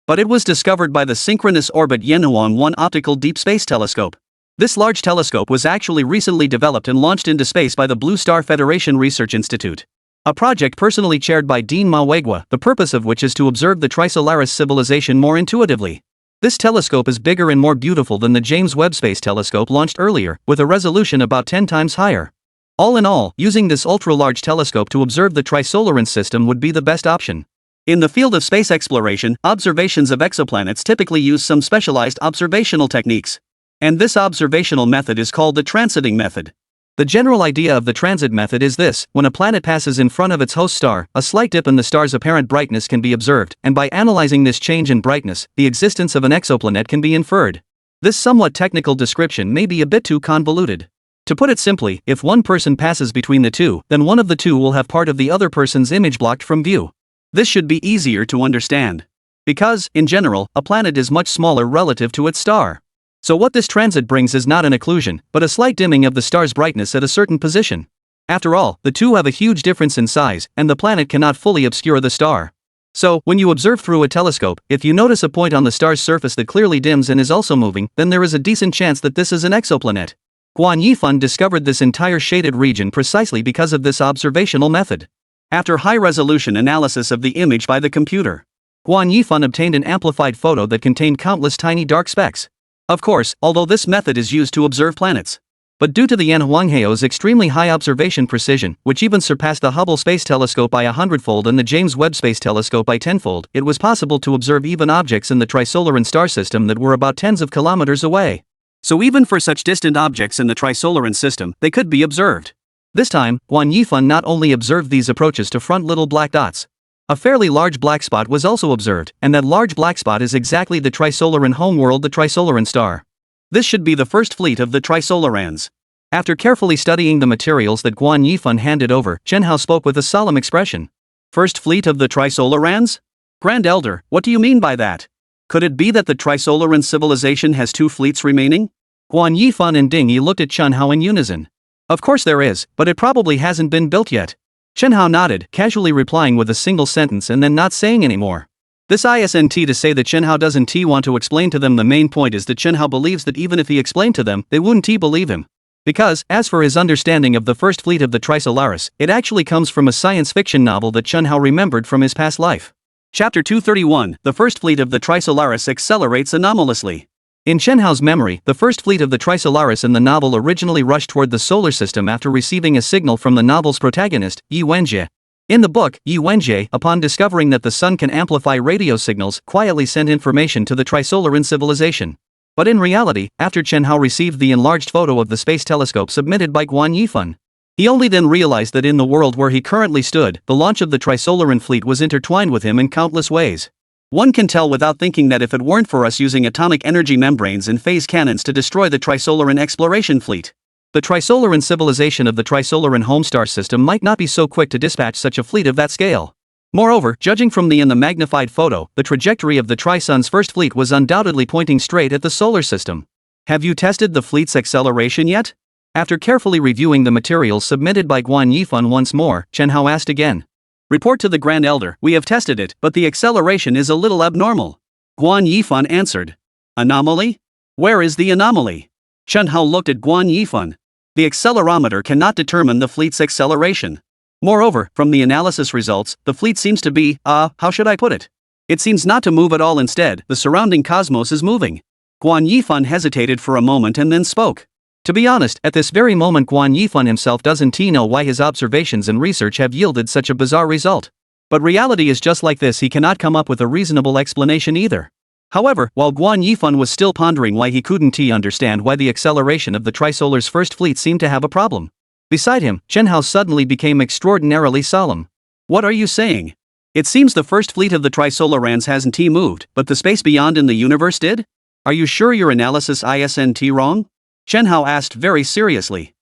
B: but it was discovered by the Synchronous Orbit Yanhuan 1 Optical Deep Space Telescope. This large telescope was actually recently developed and launched into space by the Blue Star Federation Research Institute. A project personally chaired by Dean Manhwa, the purpose of which is to observe the Trisolaris civilization more intuitively. This telescope is bigger and more beautiful than the James Webb Space Telescope launched earlier, with a resolution about 10 times higher. All in all, using this ultra-large telescope to observe the Trisolaran system would be the best option. In the field of space exploration, observations of exoplanets typically use some specialized observational techniques. And this observational method is called the transiting method. The general idea of the transit method is this: when a planet passes in front of its host star, a slight dip in the star's apparent brightness can be observed, and by analyzing this change in brightness, the existence of an exoplanet can be inferred. This somewhat technical description may be a bit too convoluted. To put it simply, if one person passes between the two, then one of the two will have part of the other person's image blocked from view. This should be easier to understand. Because, in general, a planet is much smaller relative to its star. So what this transit brings is not an occlusion, but a slight dimming of the star's brightness at a certain position. After all, the two have a huge difference in size, and the planet cannot fully obscure the star. So, when you observe through a telescope, if you notice a point on the star's surface that clearly dims and is also moving, then there is a decent chance that this is an exoplanet. Guan Yifan discovered this entire shaded region precisely because of this observational method. After high-resolution analysis of the image by the computer, Guan Yifan obtained an amplified photo that contained countless tiny dark specks. Of course, although this method is used to observe planets. But due to the Yanhuangheo's extremely high observation precision, which even surpassed the Hubble Space Telescope by 100-fold and the James Webb Space Telescope by 10-fold, it was possible to observe even objects in the Trisolaran star system that were about tens of kilometers away. So even for such distant objects in the Trisolaran system, they could be observed. This time, Guan Yifan not only observed these approaches to front little black dots,
A: A fairly large black spot was also observed, and that large black spot is exactly the Trisolaran homeworld, the Trisolaran star.
B: This should be the first fleet of the Trisolarans.
A: After carefully studying the materials that Guan Yifan handed over, Chen Hao spoke with a solemn expression.
B: First fleet of the Trisolarans? Grand Elder, what do you mean by that? Could it be that the Trisolaran civilization has 2 fleets remaining?
A: Guan Yifan and Ding Yi looked at Chen Hao in unison. Of course there is, but it probably hasn't been built yet. Chen Hao nodded, casually replying with a single sentence and then not saying any more. This isn't to say that Chen Hao doesn't want to explain to them. The main point is that Chen Hao believes that even if he explained to them, they wouldn't believe him. Because, as for his understanding of the first fleet of the Trisolaris, it actually comes from a science fiction novel that Chen Hao remembered from his past life.
B: Chapter 231, The First Fleet of the Trisolaris Accelerates Anomalously.
A: In Chen Hao's memory, the first fleet of the Trisolaris in the novel originally rushed toward the solar system after receiving a signal from the novel's protagonist, Yi Wenjie. In the book, Yi Wenjie, upon discovering that the sun can amplify radio signals, quietly sent information to the Trisolaran civilization. But in reality, after Chen Hao received the enlarged photo of the space telescope submitted by Guan Yifan, he only then realized that in the world where he currently stood, the launch of the Trisolaran fleet was intertwined with him in countless ways. One can tell without thinking that if it weren't for us using atomic energy membranes and phase cannons to destroy the Trisolaran exploration fleet, the Trisolaran civilization of the Trisolaran homestar system might not be so quick to dispatch such a fleet of that scale. Moreover, judging from the magnified photo, the trajectory of the Trisun's first fleet was undoubtedly pointing straight at the solar system. Have you tested the fleet's acceleration yet? After carefully reviewing the materials submitted by Guan Yifan once more, Chen Hao asked again.
B: Report to the Grand Elder, we have tested it, but the acceleration is a little abnormal. Guan Yifan answered. Anomaly? Where is the anomaly? Chen Hao looked at Guan Yifan. The accelerometer cannot determine the fleet's acceleration. Moreover, from the analysis results, the fleet seems to be, how should I put it? It seems not to move at all. Instead, the surrounding cosmos is moving. Guan Yifan hesitated for a moment and then spoke. To be honest, at this very moment Guan Yifan himself doesn't know why his observations and research have yielded such a bizarre result. But reality is just like this, he cannot come up with a reasonable explanation either. However, while Guan Yifan was still pondering why he couldn't understand why the acceleration of the Trisolar's first fleet seemed to have a problem, beside him, Chen Hao suddenly became extraordinarily solemn. What are you saying? It seems the first fleet of the Trisolarans hasn't moved, but the space beyond in the universe did? Are you sure your analysis isn't wrong? Chen Hao asked very seriously.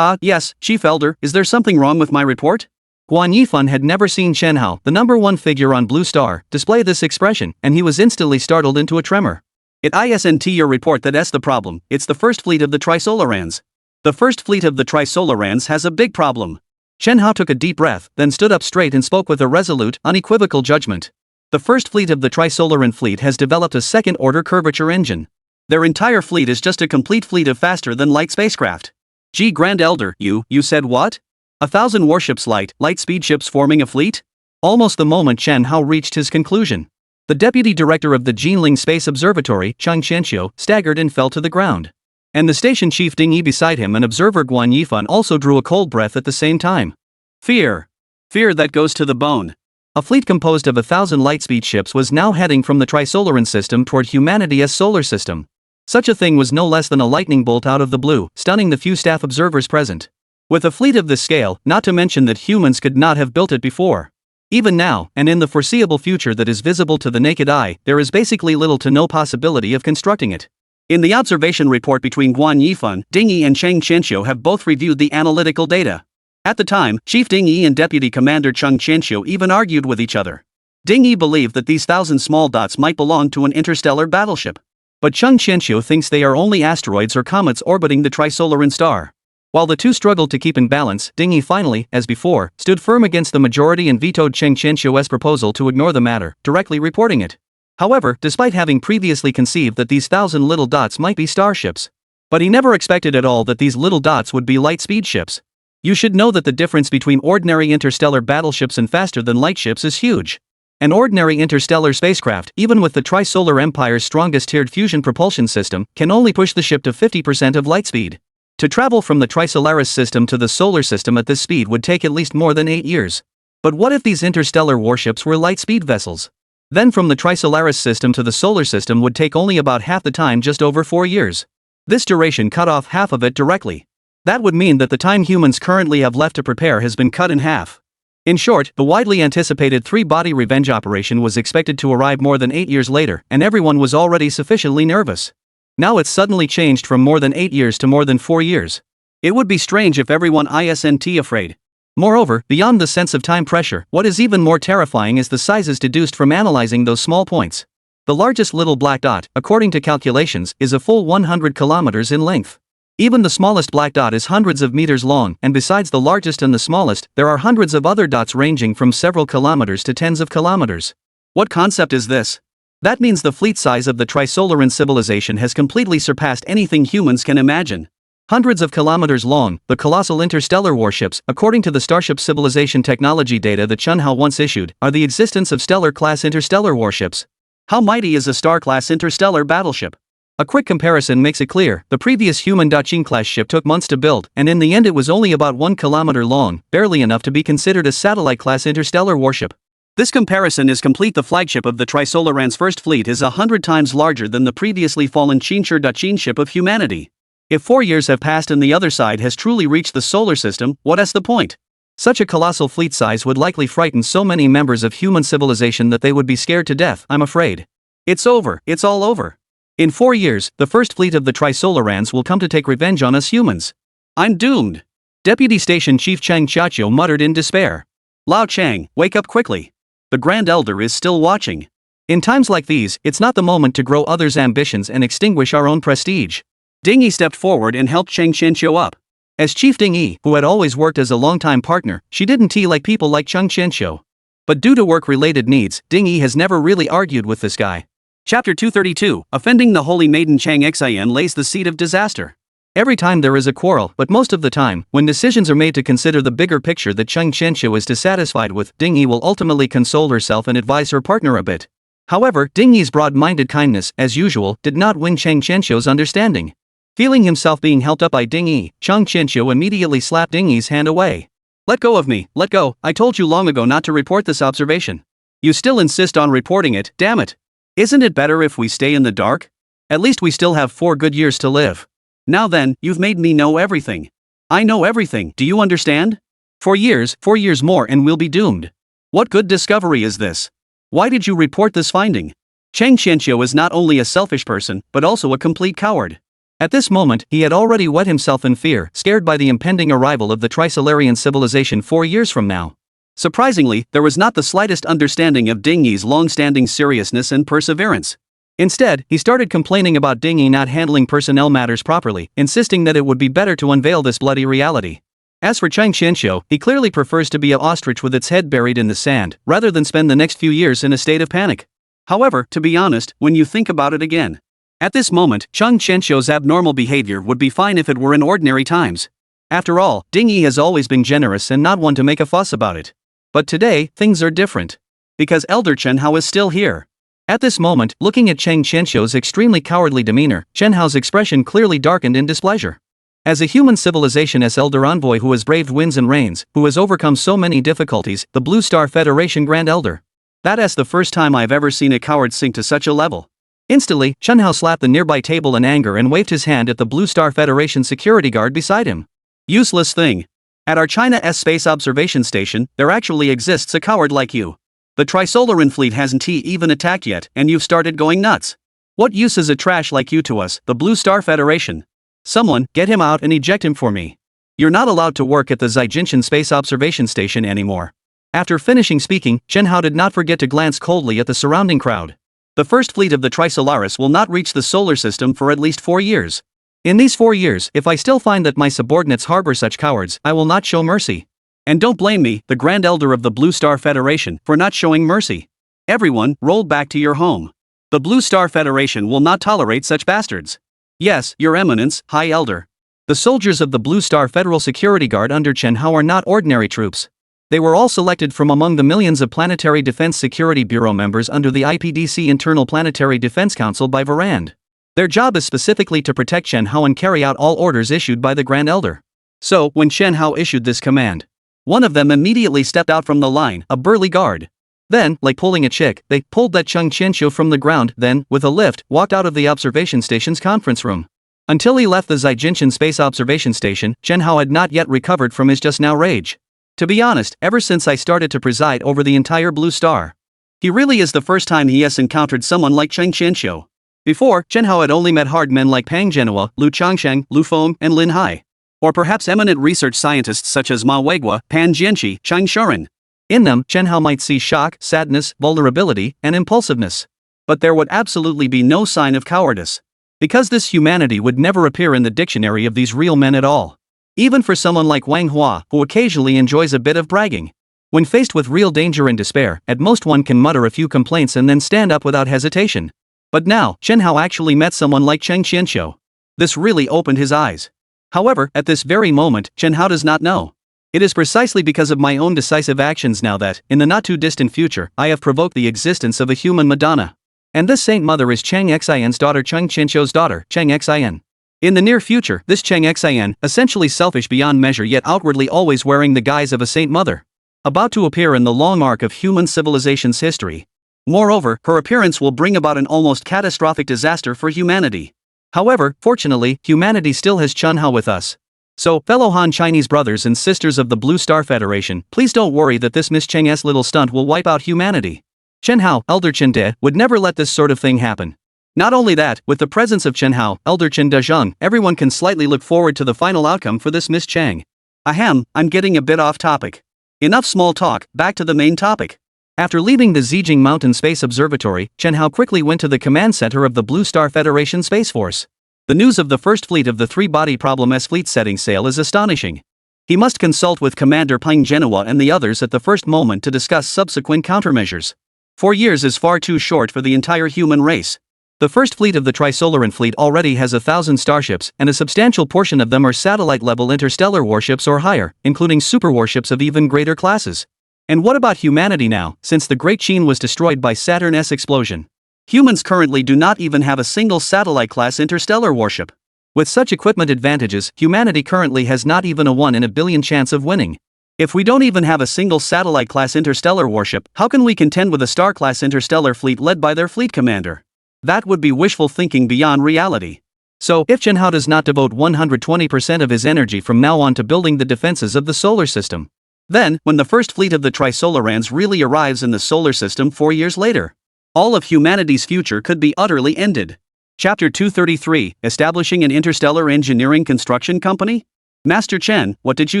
B: Yes, Chief Elder, is there something wrong with my report? Guan Yifan had never seen Chen Hao, the #1 figure on Blue Star, display this expression, and he was instantly startled into a tremor. It isn't your report that's the problem, it's the first fleet of the Trisolarans. The first fleet of the Trisolarans has a big problem. Chen Hao took a deep breath, then stood up straight and spoke with a resolute, unequivocal judgment. The first fleet of the Trisolaran fleet has developed a second-order curvature engine. Their entire fleet is just a complete fleet of faster-than-light spacecraft. Gee, Grand Elder, you said what? 1,000 warships light speed ships forming a fleet? Almost the moment Chen Hao reached his conclusion, the deputy director of the Jinling Space Observatory, Chang Qianxiu, staggered and fell to the ground. And the station chief Ding Yi beside him and observer Guan Yifan also drew a cold breath at the same time. Fear. Fear that goes to the bone. A fleet composed of 1,000 lightspeed ships was now heading from the Trisolaran system toward humanity's solar system. Such a thing was no less than a lightning bolt out of the blue, stunning the few staff observers present. With a fleet of this scale, not to mention that humans could not have built it before. Even now, and in the foreseeable future that is visible to the naked eye, there is basically little to no possibility of constructing it. In the observation report between Guan Yifan, Ding Yi and Chang Qianxiu have both reviewed the analytical data. At the time, Chief Ding Yi and Deputy Commander Chang Qianxiu even argued with each other. Ding Yi believed that these 1,000 small dots might belong to an interstellar battleship. But Chang Qianxiu thinks they are only asteroids or comets orbiting the Trisolaran star. While the two struggled to keep in balance, Ding Yi finally, as before, stood firm against the majority and vetoed Chang Qianxiu's proposal to ignore the matter, directly reporting it. However, despite having previously conceived that these 1,000 little dots might be starships, but he never expected at all that these little dots would be light-speed ships. You should know that the difference between ordinary interstellar battleships and faster-than-light ships is huge. An ordinary interstellar spacecraft, even with the Trisolar Empire's strongest tiered fusion propulsion system, can only push the ship to 50% of light speed. To travel from the Trisolaris system to the solar system at this speed would take at least more than 8 years. But what if these interstellar warships were light-speed vessels? Then from the Trisolaris system to the solar system would take only about half the time, just over 4 years. This duration cut off half of it directly. That would mean that the time humans currently have left to prepare has been cut in half.
A: In short, the widely anticipated three-body revenge operation was expected to arrive more than 8 years later, and everyone was already sufficiently nervous. Now it's suddenly changed from more than 8 years to more than 4 years. It would be strange if everyone isn't afraid. Moreover, beyond the sense of time pressure, what is even more terrifying is the sizes deduced from analyzing those small points. The largest little black dot, according to calculations, is a full 100 kilometers in length. Even the smallest black dot is hundreds of meters long, and besides the largest and the smallest, there are hundreds of other dots ranging from several kilometers to tens of kilometers. What concept is this? That means the fleet size of the Trisolaran civilization has completely surpassed anything humans can imagine. Hundreds of kilometers long, the colossal interstellar warships, according to the Starship Civilization technology data that Chunhao once issued, are the existence of stellar-class interstellar warships. How mighty is a star-class interstellar battleship? A quick comparison makes it clear. The previous human Daqing-class ship took months to build, and in the end it was only about 1 kilometer long, barely enough to be considered a satellite-class interstellar warship. This comparison is complete. The flagship of the Trisolaran's first fleet is 100 times larger than the previously fallen Qinshi Daqing ship of humanity. If 4 years have passed and the other side has truly reached the solar system, what is the point? Such a colossal fleet size would likely frighten so many members of human civilization that they would be scared to death, I'm afraid. It's over, it's all over. In 4 years, the first fleet of the Trisolarans will come to take revenge on us humans. I'm doomed. Deputy Station Chief Chang Xiaqiu muttered in despair. Lao Chang, wake up quickly. The Grand Elder is still watching. In times like these, it's not the moment to grow others' ambitions and extinguish our own prestige. Ding Yi stepped forward and helped Chang Xianqiu up. As Chief Ding Yi, who had always worked as a longtime partner, she didn't like people like Chang Xianqiu. But due to work-related needs, Ding Yi has never really argued with this guy. Chapter 232, Offending the Holy Maiden. Chang Xian lays the seed of disaster. Every time there is a quarrel, but most of the time, when decisions are made to consider the bigger picture that Chang Xianqiu is dissatisfied with, Ding Yi will ultimately console herself and advise her partner a bit. However, Ding Yi's broad-minded kindness, as usual, did not win Chang Xianqiu's understanding. Feeling himself being helped up by Ding Yi, Chang Xianqiu immediately slapped Ding Yi's hand away. Let go of me, let go. I told you long ago not to report this observation. You still insist on reporting it, damn it. Isn't it better if we stay in the dark? At least we still have 4 good years to live. Now then, you've made me know everything. I know everything, do you understand? 4 years more and we'll be doomed. What good discovery is this? Why did you report this finding? Chang Xianqiu is not only a selfish person, but also a complete coward. At this moment, he had already wet himself in fear, scared by the impending arrival of the Trisolarian civilization 4 years from now. Surprisingly, there was not the slightest understanding of Ding Yi's long-standing seriousness and perseverance. Instead, he started complaining about Ding Yi not handling personnel matters properly, insisting that it would be better to unveil this bloody reality. As for Chang Xianqiu, he clearly prefers to be an ostrich with its head buried in the sand, rather than spend the next few years in a state of panic. However, to be honest, when you think about it again, at this moment, Chang Xianqiu's abnormal behavior would be fine if it were in ordinary times. After all, Ding Yi has always been generous and not one to make a fuss about it. But today, things are different. Because Elder Chunhao is still here. At this moment, looking at Chang Xianqiu's extremely cowardly demeanor, Chunhao's expression clearly darkened in displeasure. As a human civilization's elder envoy who has braved winds and rains, who has overcome so many difficulties, the Blue Star Federation Grand Elder. That's the first time I've ever seen a coward sink to such a level. Instantly, Chunhao slapped the nearby table in anger and waved his hand at the Blue Star Federation security guard beside him. Useless thing. At our China Space Observation Station, there actually exists a coward like you. The Trisolaran fleet hasn't even attacked yet, and you've started going nuts. What use is a trash like you to us, the Blue Star Federation? Someone, get him out and eject him for me. You're not allowed to work at the Zaijinshan Space Observation Station anymore. After finishing speaking, Chunhao did not forget to glance coldly at the surrounding crowd. The first fleet of the Trisolaris will not reach the solar system for at least 4 years. In these 4 years, if I still find that my subordinates harbor such cowards, I will not show mercy. And don't blame me, the Grand Elder of the Blue Star Federation, for not showing mercy. Everyone, roll back to your home. The Blue Star Federation will not tolerate such bastards. Yes, Your Eminence, High Elder. The soldiers of the Blue Star Federal Security Guard under Chunhao are not ordinary troops. They were all selected from among the millions of Planetary Defense Security Bureau members under the IPDC Internal Planetary Defense Council by Varand. Their job is specifically to protect Chunhao and carry out all orders issued by the Grand Elder. So, when Chunhao issued this command, one of them immediately stepped out from the line, a burly guard. Then, like pulling a chick, they pulled that Chang Xianqiu from the ground, then, with a lift, walked out of the observation station's conference room. Until he left the Zaijinshan Space Observation Station, Chunhao had not yet recovered from his just now rage.
B: To be honest, ever since I started to preside over the entire Blue Star. He really is the first time he has encountered someone like Cheng Qianxiu. Before, Chen Hao had only met hard men like Pang Zhenhua, Lu Changsheng, Lu Feng, and Lin Hai. Or perhaps eminent research scientists such as Ma Weiguo, Pan Jianqi, Chang Shuren. In them, Chen Hao might see shock, sadness, vulnerability, and impulsiveness. But there would absolutely be no sign of cowardice. Because this humanity would never appear in the dictionary of these real men at all. Even for someone like Wang Hua, who occasionally enjoys a bit of bragging. When faced with real danger and despair, at most one can mutter a few complaints and then stand up without hesitation. But now, Chen Hao actually met someone like Cheng Qianxiu. This really opened his eyes. However, at this very moment, Chen Hao does not know. It is precisely because of my own decisive actions now that, in the not-too-distant future, I have provoked the existence of a human Madonna. And this Saint Mother is Cheng Xian's daughter, Cheng Qianxiu's daughter, Cheng Xian. In the near future, this Cheng Xian, essentially selfish beyond measure yet outwardly always wearing the guise of a Saint Mother, about to appear in the long arc of human civilization's history. Moreover, her appearance will bring about an almost catastrophic disaster for humanity. However, fortunately, humanity still has Chen Hao with us. So, fellow Han Chinese brothers and sisters of the Blue Star Federation, please don't worry that this Miss Cheng's little stunt will wipe out humanity. Chen Hao, Elder Chen De, would never let this sort of thing happen. Not only that, with the presence of Chen Hao, Elder Chen De Zheng, everyone can slightly look forward to the final outcome for this Miss Cheng. Ahem, I'm getting a bit off topic. Enough small talk, back to the main topic. After leaving the Zijing Mountain Space Observatory, Chen Hao quickly went to the command center of the Blue Star Federation Space Force. The news of the first fleet of the three-body Problem S fleet setting sail is astonishing. He must consult with Commander Pang Zhenhua and the others at the first moment to discuss subsequent countermeasures. 4 years is far too short for the entire human race. The first fleet of the Trisolaran fleet already has 1,000 starships, and a substantial portion of them are satellite-level interstellar warships or higher, including superwarships of even greater classes. And what about humanity now, since the Great Qin was destroyed by Saturn's explosion? Humans currently do not even have a single satellite-class interstellar warship. With such equipment advantages, humanity currently has not even a 1 in a billion chance of winning. If we don't even have a single satellite-class interstellar warship, how can we contend with a star-class interstellar fleet led by their fleet commander? That would be wishful thinking beyond reality. So, if Chen Hao does not devote 120% of his energy from now on to building the defenses of the solar system, then, when the first fleet of the Trisolarans really arrives in the solar system 4 years later, all of humanity's future could be utterly ended. Chapter 233, Establishing an Interstellar Engineering Construction Company? Master Chen, what did you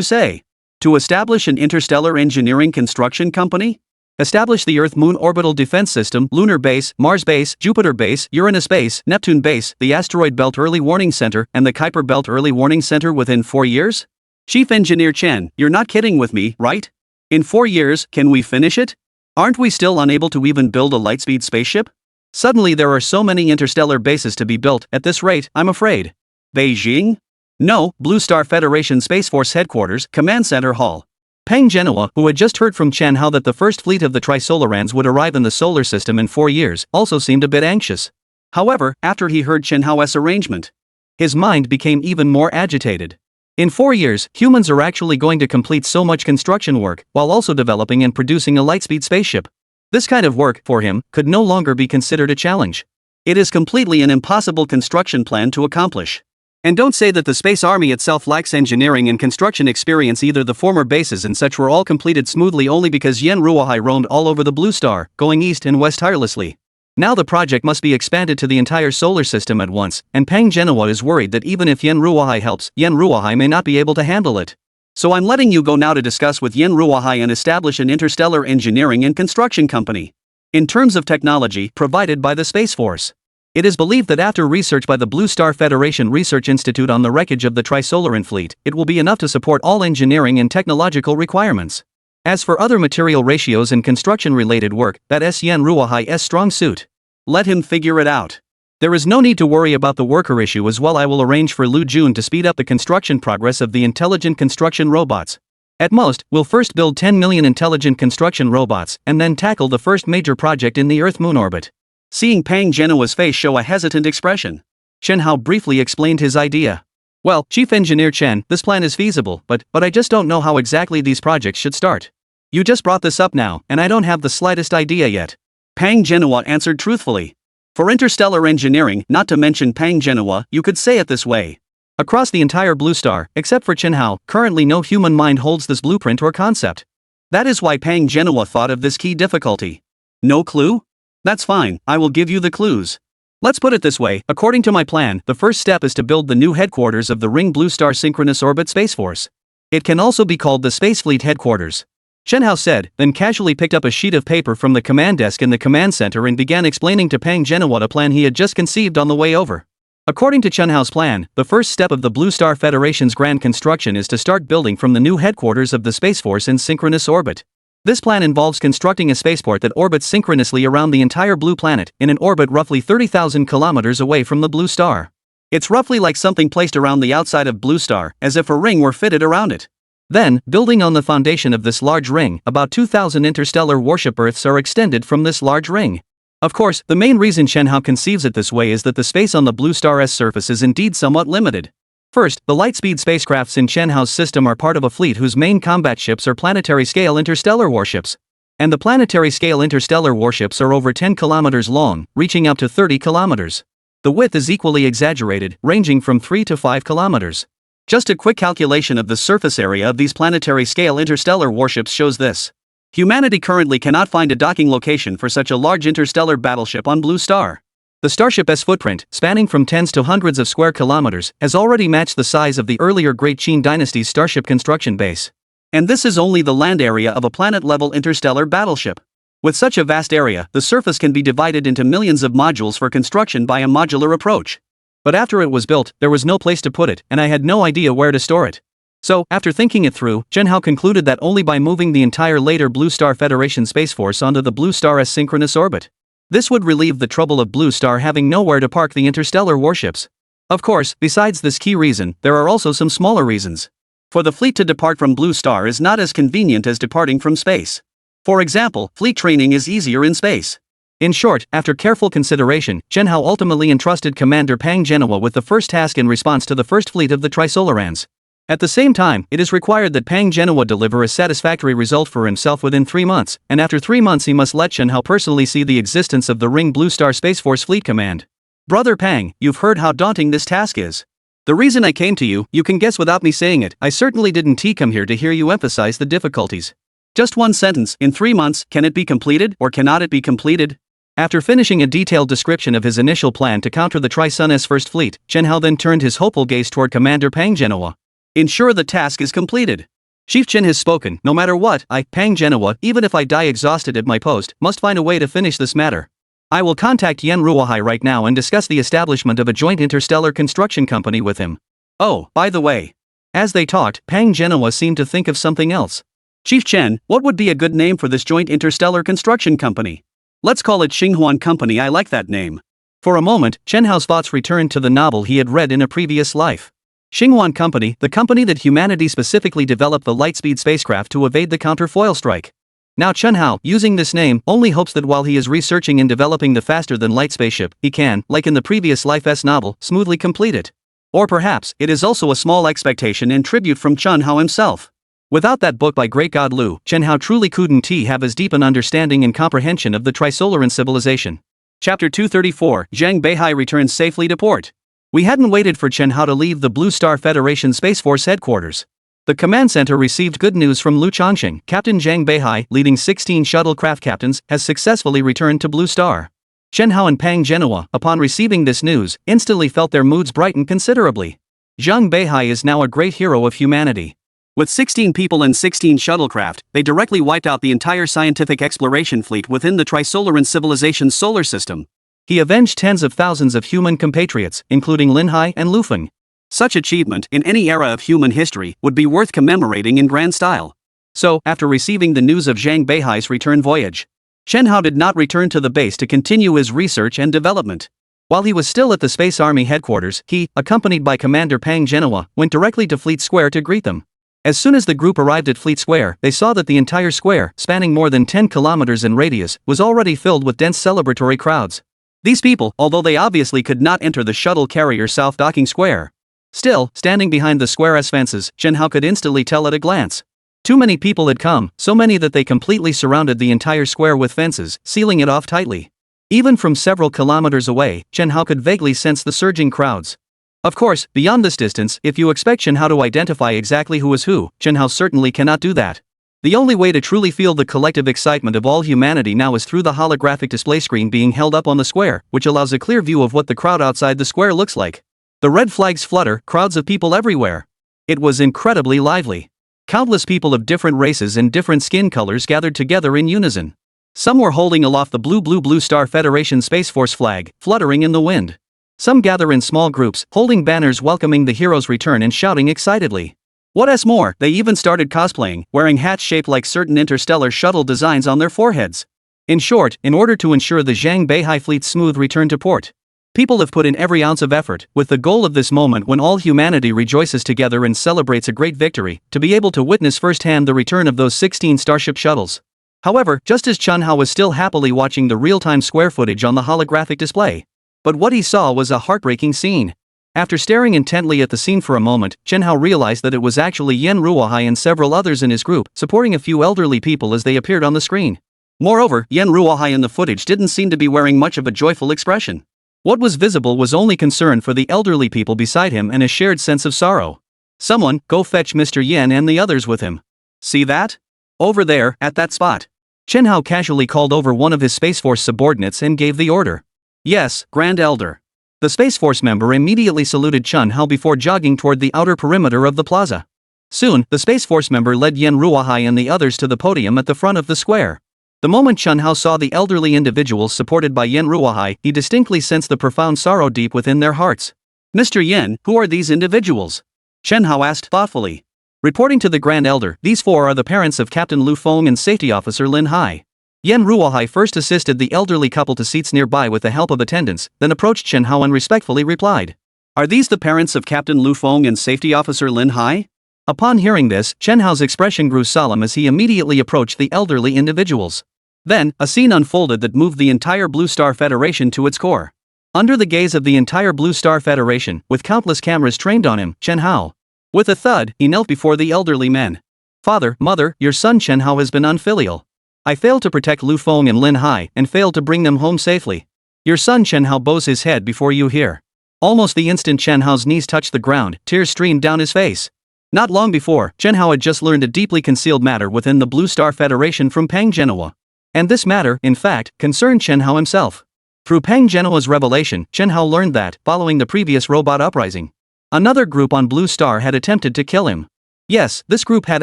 B: say? To establish an interstellar engineering construction company? Establish the Earth-Moon Orbital Defense System, Lunar Base, Mars Base, Jupiter Base, Uranus Base, Neptune Base, the Asteroid Belt Early Warning Center, and the Kuiper Belt Early Warning Center within 4 years? Chief Engineer Chen, you're not kidding with me, right? In 4 years, can we finish it? Aren't we still unable to even build a lightspeed spaceship? Suddenly there are so many interstellar bases to be built, at this rate, I'm afraid. Beijing? No, Blue Star Federation Space Force Headquarters, Command Center Hall. Peng Zhenhua, who had just heard from Chen Hao that the first fleet of the Trisolarans would arrive in the solar system in 4 years, also seemed a bit anxious. However, after he heard Chen Hao's arrangement, his mind became even more agitated. In 4 years, humans are actually going to complete so much construction work, while also developing and producing a lightspeed spaceship. This kind of work, for him, could no longer be considered a challenge. It is completely an impossible construction plan to accomplish. And don't say that the Space Army itself lacks engineering and construction experience either. The former bases and such were all completed smoothly only because Yan Ruohai roamed all over the Blue Star, going east and west tirelessly. Now the project must be expanded to the entire solar system at once, and Peng Zhenhua is worried that even if Yan Ruohai helps, Yan Ruohai may not be able to handle it. So I'm letting you go now to discuss with Yan Ruohai and establish an interstellar engineering and construction company. In terms of technology provided by the Space Force. It is believed that after research by the Blue Star Federation Research Institute on the wreckage of the Trisolaran fleet, it will be enough to support all engineering and technological requirements. As for other material ratios and construction-related work, that's Yan Ruohai's strong suit. Let him figure it out. There is no need to worry about the worker issue as well. I will arrange for Lu Jun to speed up the construction progress of the intelligent construction robots. At most, we'll first build 10 million intelligent construction robots, and then tackle the first major project in the Earth-Moon orbit. Seeing Pang Zhenhua's face show a hesitant expression, Chen Hao briefly explained his idea. Well, Chief Engineer Chen, this plan is feasible, but I just don't know how exactly these projects should start. You just brought this up now, and I don't have the slightest idea yet. Pang Zhenhua answered truthfully. For interstellar engineering, not to mention Pang Zhenhua, you could say it this way.
A: Across the entire blue star, except for Chen Hao, currently no human mind holds this blueprint or concept.
B: That is why Pang Genoa thought of this key difficulty. No clue? That's fine, I will give you the clues. Let's put it this way, according to my plan, the first step is to build the new headquarters of the Ring Blue Star Synchronous Orbit Space Force. It can also be called the Space Fleet Headquarters. Chen Hao said, then casually picked up a sheet of paper from the command desk in the command center and began explaining to Pang Genoa a plan he had just conceived on the way over. According to Chen Hao's plan, the first step of the Blue Star Federation's grand construction is to start building from the new headquarters of the Space Force in synchronous orbit. This plan involves constructing a spaceport that orbits synchronously around the entire blue planet, in an orbit roughly 30,000 kilometers away from the blue star. It's roughly like something placed around the outside of blue star, as if a ring were fitted around it. Then, building on the foundation of this large ring, about 2,000 interstellar warship Earths are extended from this large ring. Of course, the main reason Chen Hao conceives it this way is that the space on the blue star's surface is indeed somewhat limited. First, the light-speed spacecrafts in Chen Hao's system are part of a fleet whose main combat ships are planetary-scale interstellar warships. And the planetary-scale interstellar warships are over 10 kilometers long, reaching up to 30 kilometers. The width is equally exaggerated, ranging from 3 to 5 kilometers. Just a quick calculation of the surface area of these planetary-scale interstellar warships shows this. Humanity currently cannot find a docking location for such a large interstellar battleship on Blue Star. The Starship-S footprint, spanning from tens to hundreds of square kilometers, has already matched the size of the earlier Great Qin Dynasty's Starship construction base. And this is only the land area of a planet-level interstellar battleship. With such a vast area, the surface can be divided into millions of modules for construction by a modular approach. But after it was built, there was no place to put it, and I had no idea where to store it. So, after thinking it through, Chen Hao concluded that only by moving the entire later Blue Star Federation Space Force onto the Blue Star's synchronous orbit. This would relieve the trouble of Blue Star having nowhere to park the interstellar warships. Of course, besides this key reason, there are also some smaller reasons. For the fleet to depart from Blue Star is not as convenient as departing from space. For example, fleet training is easier in space. In short, after careful consideration, Chen Hao ultimately entrusted Commander Pang Genoa with the first task in response to the first fleet of the Trisolarans. At the same time, it is required that Pang Genoa deliver a satisfactory result for himself within 3 months, and after 3 months he must let Chen Hao personally see the existence of the Ring Blue Star Space Force Fleet Command. Brother Pang, you've heard how daunting this task is. The reason I came to you, you can guess without me saying it. I certainly didn't come here to hear you emphasize the difficulties. Just one sentence, in 3 months, can it be completed or cannot it be completed? After finishing a detailed description of his initial plan to counter the Tri-Sun's first fleet, Chen Hao then turned his hopeful gaze toward Commander Pang Genoa. Ensure the task is completed. Chief Chen has spoken. No matter what, I, Pang Genoa, even if I die exhausted at my post, must find a way to finish this matter. I will contact Yen Ruohai right now and discuss the establishment of a joint interstellar construction company with him. Oh, by the way. As they talked, Pang Genoa seemed to think of something else. Chief Chen, what would be a good name for this joint interstellar construction company? Let's call it Xinghuan Company. I like that name. For a moment, Chen Hao's thoughts returned to the novel he had read in a previous life. Xinghuan Company, the company that humanity specifically developed the light-speed spacecraft to evade the counter-foil strike. Now Chen Hao, using this name, only hopes that while he is researching and developing the faster-than-light spaceship, he can, like in the previous Life-S novel, smoothly complete it. Or perhaps, it is also a small expectation and tribute from Chen Hao himself. Without that book by great god Lu, Chen Hao truly couldn't have as deep an understanding and comprehension of the Trisolaran civilization. Chapter 234, Zhang Beihai returns safely to port. We hadn't waited for Chen Hao to leave the Blue Star Federation Space Force headquarters. The command center received good news from Lu Changxing. Captain Zhang Beihai, leading 16 shuttlecraft captains, has successfully returned to Blue Star. Chen Hao and Pang Genoa, upon receiving this news, instantly felt their moods brighten considerably. Zhang Beihai is now a great hero of humanity. With 16 people and 16 shuttlecraft, they directly wiped out the entire scientific exploration fleet within the Trisolaran civilization's solar system. He avenged tens of thousands of human compatriots, including Lin Hai and Lu Feng. Such achievement, in any era of human history, would be worth commemorating in grand style. So, after receiving the news of Zhang Beihai's return voyage, Chen Hao did not return to the base to continue his research and development. While he was still at the Space Army headquarters, he, accompanied by Commander Pang Genoa, went directly to Fleet Square to greet them. As soon as the group arrived at Fleet Square, they saw that the entire square, spanning more than 10 kilometers in radius, was already filled with dense celebratory crowds. These people, although they obviously could not enter the shuttle carrier South Docking Square. Still, standing behind the square's fences, Chen Hao could instantly tell at a glance. Too many people had come, so many that they completely surrounded the entire square with fences, sealing it off tightly. Even from several kilometers away, Chen Hao could vaguely sense the surging crowds.
A: Of course, beyond this distance, if you expect Chen Hao to identify exactly who is who, Chen Hao certainly cannot do that. The only way to truly feel the collective excitement of all humanity now is through the holographic display screen being held up on the square, which allows a clear view of what the crowd outside the square looks like. The red flags flutter, crowds of people everywhere. It was incredibly lively. Countless people of different races and different skin colors gathered together in unison. Some were holding aloft the Blue Star Federation Space Force flag, fluttering in the wind. Some gather in small groups, holding banners welcoming the hero's return and shouting excitedly. What's more, they even started cosplaying, wearing hats shaped like certain interstellar shuttle designs on their foreheads. In short, in order to ensure the Zhang Beihai fleet's smooth return to port, people have put in every ounce of effort, with the goal of this moment when all humanity rejoices together and celebrates a great victory, to be able to witness firsthand the return of those 16 Starship shuttles. However, just as Chen Hao was still happily watching the real-time square footage on the holographic display, but what he saw was a heartbreaking scene. After staring intently at the scene for a moment, Chen Hao realized that it was actually Yan Ruohai and several others in his group, supporting a few elderly people as they appeared on the screen. Moreover, Yan Ruohai in the footage didn't seem to be wearing much of a joyful expression. What was visible was only concern for the elderly people beside him and a shared sense of sorrow. Someone, go fetch Mr. Yan and the others with him. See that? Over there, at that spot. Chen Hao casually called over one of his Space Force subordinates and gave the order. Yes, Grand Elder. The Space Force member immediately saluted Chen Hao before jogging toward the outer perimeter of the plaza. Soon, the Space Force member led Yan Ruohai and the others to the podium at the front of the square. The moment Chen Hao saw the elderly individuals supported by Yan Ruohai, he distinctly sensed the profound sorrow deep within their hearts. Mr. Yan, who are these individuals? Chen Hao asked thoughtfully. Reporting to the Grand Elder, these four are the parents of Captain Lu Feng and Safety Officer Lin Hai. Yan Ruohai first assisted the elderly couple to seats nearby with the help of attendants, then approached Chen Hao and respectfully replied. Are these the parents of Captain Lu Feng and Safety Officer Lin Hai? Upon hearing this, Chen Hao's expression grew solemn as he immediately approached the elderly individuals. Then, a scene unfolded that moved the entire Blue Star Federation to its core. Under the gaze of the entire Blue Star Federation, with countless cameras trained on him, Chen Hao. With a thud, he knelt before the elderly men. Father, mother, your son Chen Hao has been unfilial. I failed to protect Lu Feng and Lin Hai and failed to bring them home safely. Your son Chen Hao bows his head before you here. Almost the instant Chen Hao's knees touched the ground, tears streamed down his face. Not long before, Chen Hao had just learned a deeply concealed matter within the Blue Star Federation from Peng Genoa. And this matter, in fact, concerned Chen Hao himself. Through Peng Genoa's revelation, Chen Hao learned that, following the previous robot uprising, another group on Blue Star had attempted to kill him. Yes, this group had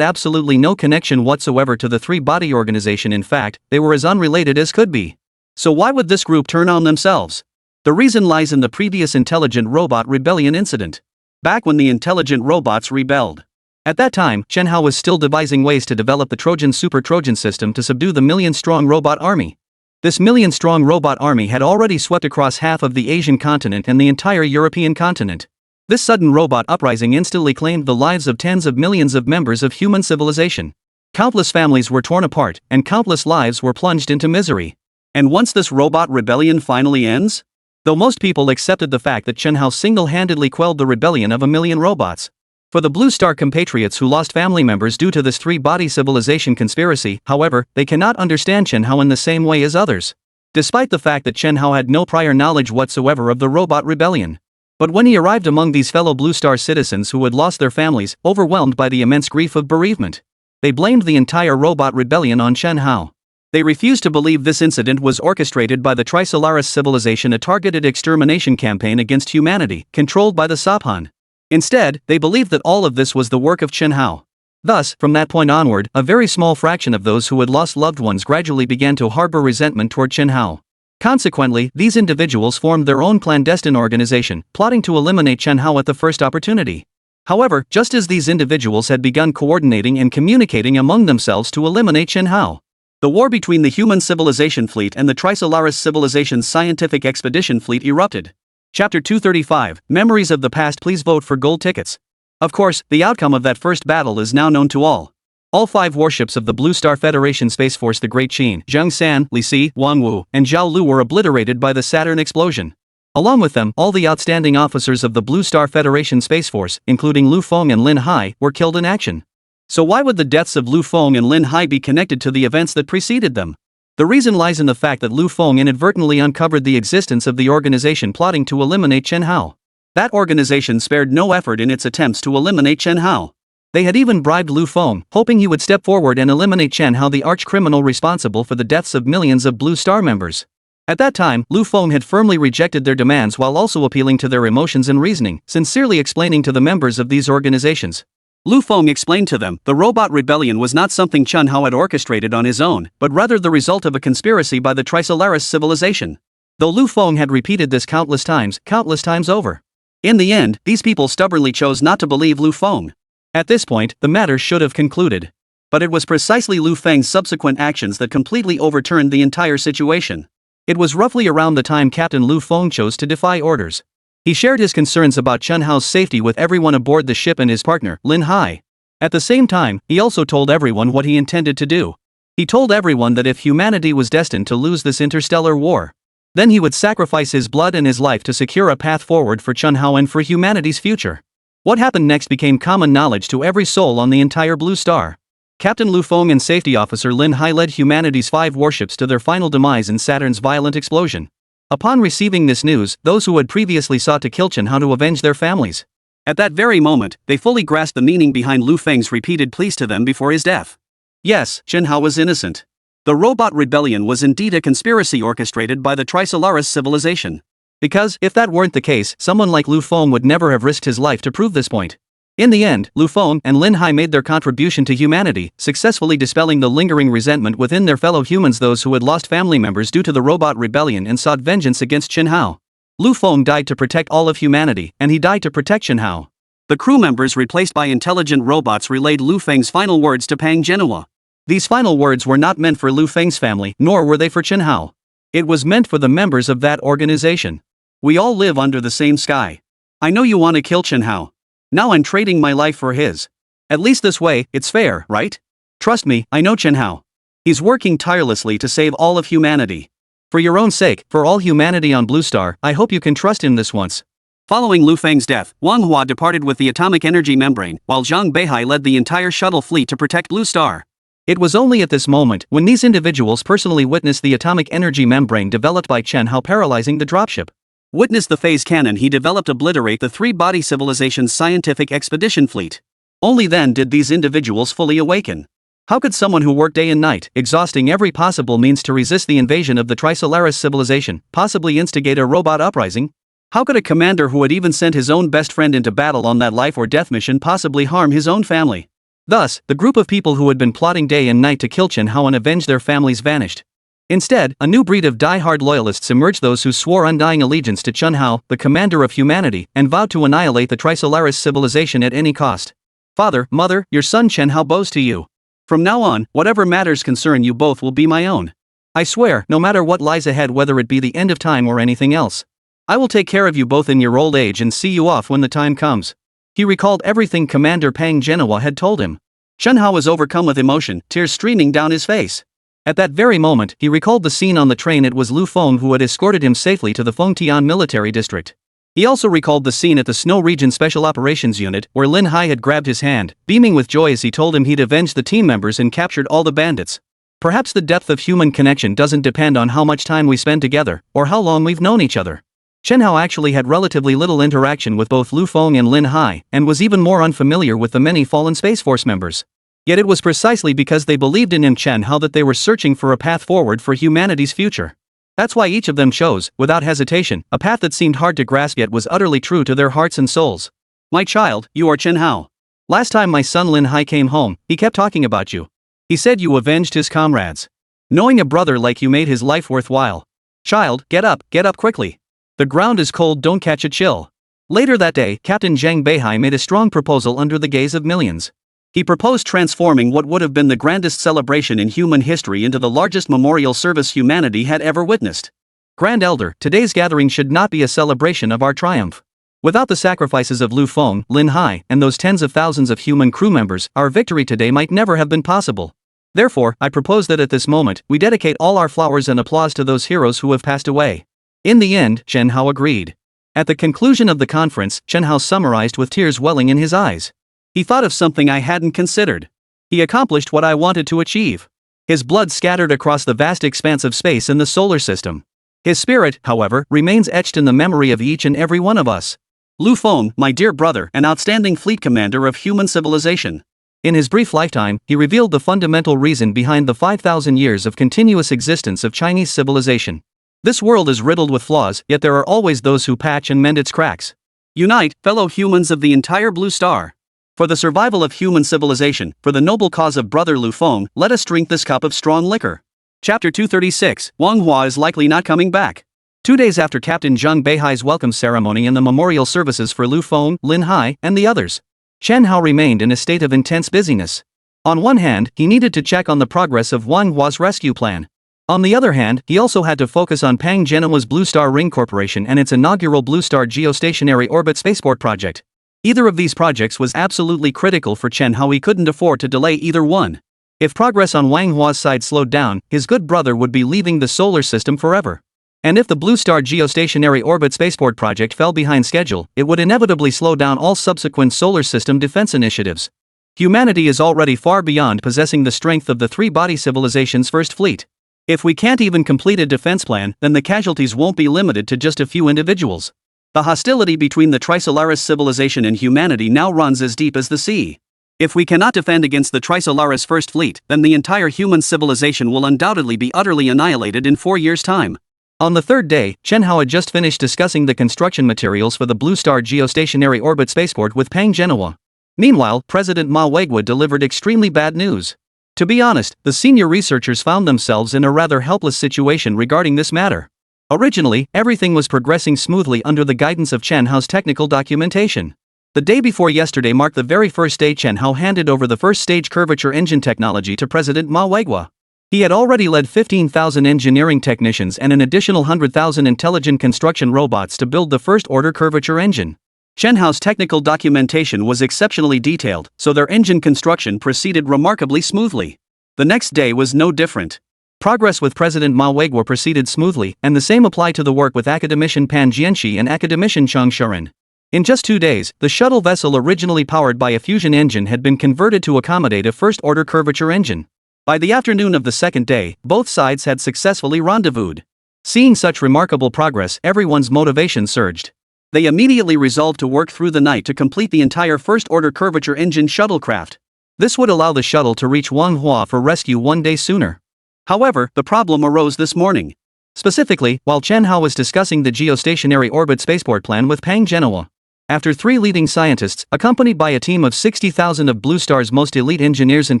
A: absolutely no connection whatsoever to the three-body organization. In fact, they were as unrelated as could be. So why would this group turn on themselves? The reason lies in the previous intelligent robot rebellion incident. Back when the intelligent robots rebelled. At that time, Chen Hao was still devising ways to develop the Super Trojan system to subdue the million-strong robot army. This million-strong robot army had already swept across half of the Asian continent and the entire European continent. This sudden robot uprising instantly claimed the lives of tens of millions of members of human civilization. Countless families were torn apart, and countless lives were plunged into misery. And once this robot rebellion finally ends? Though most people accepted the fact that Chen Hao single-handedly quelled the rebellion of a million robots. For the Blue Star compatriots who lost family members due to this three-body civilization conspiracy, however, they cannot understand Chen Hao in the same way as others. Despite the fact that Chen Hao had no prior knowledge whatsoever of the robot rebellion. But when he arrived among these fellow Blue Star citizens who had lost their families, overwhelmed by the immense grief of bereavement, they blamed the entire robot rebellion on Chen Hao. They refused to believe this incident was orchestrated by the Trisolaris civilization, a targeted extermination campaign against humanity, controlled by the Saphan. Instead, they believed that all of this was the work of Chen Hao. Thus, from that point onward, a very small fraction of those who had lost loved ones gradually began to harbor resentment toward Chen Hao. Consequently, these individuals formed their own clandestine organization, plotting to eliminate Chen Hao at the first opportunity. However, just as these individuals had begun coordinating and communicating among themselves to eliminate Chen Hao, the war between the human civilization fleet and the Trisolaris civilization's scientific expedition fleet erupted. Chapter 235, Memories of the Past. Please vote for gold tickets. Of course, the outcome of that first battle is now known to all. All 5 warships of the Blue Star Federation Space Force, the Great Qin, Zheng San, Li Si, Wang Wu, and Zhao Lu, were obliterated by the Saturn explosion. Along with them, all the outstanding officers of the Blue Star Federation Space Force, including Lu Feng and Lin Hai, were killed in action. So why would the deaths of Lu Feng and Lin Hai be connected to the events that preceded them? The reason lies in the fact that Lu Feng inadvertently uncovered the existence of the organization plotting to eliminate Chen Hao.
B: That organization spared no effort in its attempts to eliminate Chen Hao.
A: They had even bribed Lu Feng, hoping he would step forward and eliminate Chen Hao, the arch-criminal responsible for the deaths of millions of Blue Star members. At that time, Lu Feng had firmly rejected their demands while also appealing to their emotions and reasoning, sincerely explaining to the members of these organizations.
B: Lu Feng explained to them the robot rebellion was not something Chen Hao had orchestrated on his own, but rather the result of a conspiracy by the Trisolaris civilization. Though Lu Feng had repeated this countless times over. In the end, these people stubbornly chose not to believe Lu Feng. At this point, the matter should have concluded. But it was precisely Lu Feng's subsequent actions that completely overturned the entire situation. It was roughly around the time Captain Lu Feng chose to defy orders. He shared his concerns about Chen Hao's safety with everyone aboard the ship and his partner, Lin Hai. At the same time, he also told everyone what he intended to do. He told everyone that if humanity was destined to lose this interstellar war, then he would sacrifice his blood and his life to secure a path forward for Chen Hao and for humanity's future. What happened next became common knowledge to every soul on the entire Blue Star. Captain Lu Feng and Safety Officer Lin Hai led humanity's 5 warships to their final demise in Saturn's violent explosion. Upon receiving this news, those who had previously sought to kill Chen Hao to avenge their families. At that very moment, they fully grasped the meaning behind Lu Feng's repeated pleas to them before his death. Yes, Chen Hao was innocent. The robot rebellion was indeed a conspiracy orchestrated by the Trisolaris civilization. Because, if that weren't the case, someone like Lu Feng would never have risked his life to prove this point. In the end, Lu Feng and Lin Hai made their contribution to humanity, successfully dispelling the lingering resentment within their fellow humans, those who had lost family members due to the robot rebellion and sought vengeance against Chen Hao. Lu Feng died to protect all of humanity, and he died to protect Chen Hao. The crew members replaced by intelligent robots relayed Lu Feng's final words to Pang Genua. These final words were not meant for Lu Feng's family, nor were they for Chen Hao. It was meant for the members of that organization. We all live under the same sky. I know you want to kill Chen Hao. Now I'm trading my life for his. At least this way, it's fair, right? Trust me, I know Chen Hao. He's working tirelessly to save all of humanity. For your own sake, for all humanity on Blue Star, I hope you can trust him this once. Following Lu Feng's death, Manhwa departed with the atomic energy membrane, while Zhang Beihai led the entire shuttle fleet to protect Blue Star.
A: It was only at this moment when these individuals personally witnessed the atomic energy membrane developed by Chen Hao paralyzing the dropship.
B: Witnessed the phase cannon he developed obliterate the 3-body civilization's scientific expedition fleet. Only then did these individuals fully awaken. How could someone who worked day and night, exhausting every possible means to resist the invasion of the Trisolaris civilization, possibly instigate a robot uprising? How could a commander who had even sent his own best friend into battle on that life or death mission possibly harm his own family? Thus, the group of people who had been plotting day and night to kill Chen Hao and avenge their families vanished. Instead, a new breed of die-hard loyalists emerged, those who swore undying allegiance to Chen Hao, the commander of humanity, and vowed to annihilate the Trisolaris civilization at any cost. Father, mother, your son Chen Hao bows to you. From now on, whatever matters concern you both will be my own. I swear, no matter what lies ahead, whether it be the end of time or anything else, I will take care of you both in your old age and see you off when the time comes. He recalled everything Commander Pang Genua had told him. Chen Hao was overcome with emotion, tears streaming down his face. At that very moment, he recalled the scene on the train. It was Lu Feng who had escorted him safely to the Fengtian military district. He also recalled the scene at the Snow Region Special Operations Unit, where Lin Hai had grabbed his hand, beaming with joy as he told him he'd avenged the team members and captured all the bandits. Perhaps the depth of human connection doesn't depend on how much time we spend together, or how long we've known each other. Chen Hao actually had relatively little interaction with both Lu Feng and Lin Hai, and was even more unfamiliar with the many fallen Space Force members. Yet it was precisely because they believed in him, Chen Hao, that they were searching for a path forward for humanity's future. That's why each of them chose, without hesitation, a path that seemed hard to grasp yet was utterly true to their hearts and souls. My child, you are Chen Hao. Last time my son Lin Hai came home, he kept talking about you. He said you avenged his comrades. Knowing a brother like you made his life worthwhile. Child, get up quickly. The ground is cold, don't catch a chill. Later that day, Captain Zhang Beihai made a strong proposal under the gaze of millions. He proposed transforming what would have been the grandest celebration in human history into the largest memorial service humanity had ever witnessed. Grand Elder, today's gathering should not be a celebration of our triumph. Without the sacrifices of Lu Feng, Lin Hai, and those tens of thousands of human crew members, our victory today might never have been possible. Therefore, I propose that at this moment, we dedicate all our flowers and applause to those heroes who have passed away. In the end, Chen Hao agreed. At the conclusion of the conference, Chen Hao summarized with tears welling in his eyes. He thought of something I hadn't considered. He accomplished what I wanted to achieve. His blood scattered across the vast expanse of space in the solar system. His spirit, however, remains etched in the memory of each and every one of us. Lu Feng, my dear brother and outstanding fleet commander of human civilization.
A: In his brief lifetime, he revealed the fundamental reason behind the 5,000 years of continuous existence of Chinese civilization. This world is riddled with flaws, yet there are always those who patch and mend its cracks.
B: Unite, fellow humans of the entire Blue Star. For the survival of human civilization, for the noble cause of brother Lu Feng, let us drink this cup of strong liquor. Chapter 236, Wang Hua is likely not coming back. 2 days after Captain Zheng Beihai's welcome ceremony and the memorial services for Lu Feng, Lin Hai, and the others, Chen Hao remained in a state of intense busyness. On one hand, he needed to check on the progress of Wang Hua's rescue plan. On the other hand, he also had to focus on Pang Genoa's Blue Star Ring Corporation and its inaugural Blue Star Geostationary Orbit Spaceport project. Either of these projects was absolutely critical for Chen Hao. He couldn't afford to delay either one. If progress on Wang Hua's side slowed down, his good brother would be leaving the solar system forever. And if the Blue Star Geostationary Orbit Spaceport project fell behind schedule, it would inevitably slow down all subsequent solar system defense initiatives. Humanity is already far beyond possessing the strength of the three-body civilization's first fleet. If we can't even complete a defense plan, then the casualties won't be limited to just a few individuals. The hostility between the Trisolaris civilization and humanity now runs as deep as the sea. If we cannot defend against the Trisolaris first fleet, then the entire human civilization will undoubtedly be utterly annihilated in 4 years' time. On the third day, Chen Hao had just finished discussing the construction materials for the Blue Star Geostationary Orbit Spaceport with Pang Genoa. Meanwhile, President Manhwa delivered extremely bad news. To be honest, the senior researchers found themselves in a rather helpless situation regarding this matter. Originally, everything was progressing smoothly under the guidance of Chen Hao's technical documentation. The day before yesterday marked the very first day Chen Hao handed over the first stage curvature engine technology to President Manhwa. He had already led 15,000 engineering technicians and an additional 100,000 intelligent construction robots to build the first-order curvature engine. Chen Hao's technical documentation was exceptionally detailed, so their engine construction proceeded remarkably smoothly. The next day was no different. Progress with President Manhwa proceeded smoothly, and the same applied to the work with academician Pan Jianxi and academician Cheng Shuren. In just 2 days, the shuttle vessel originally powered by a fusion engine had been converted to accommodate a first-order curvature engine. By the afternoon of the second day, both sides had successfully rendezvoused. Seeing such remarkable progress, everyone's motivation surged. They immediately resolved to work through the night to complete the entire first-order curvature engine shuttlecraft. This would allow the shuttle to reach Wang Hua for rescue 1 day sooner. However, the problem arose this morning. Specifically, while Chen Hao was discussing the geostationary orbit spaceport plan with Pang Genoa. After 3 leading scientists, accompanied by a team of 60,000 of Blue Star's most elite engineers and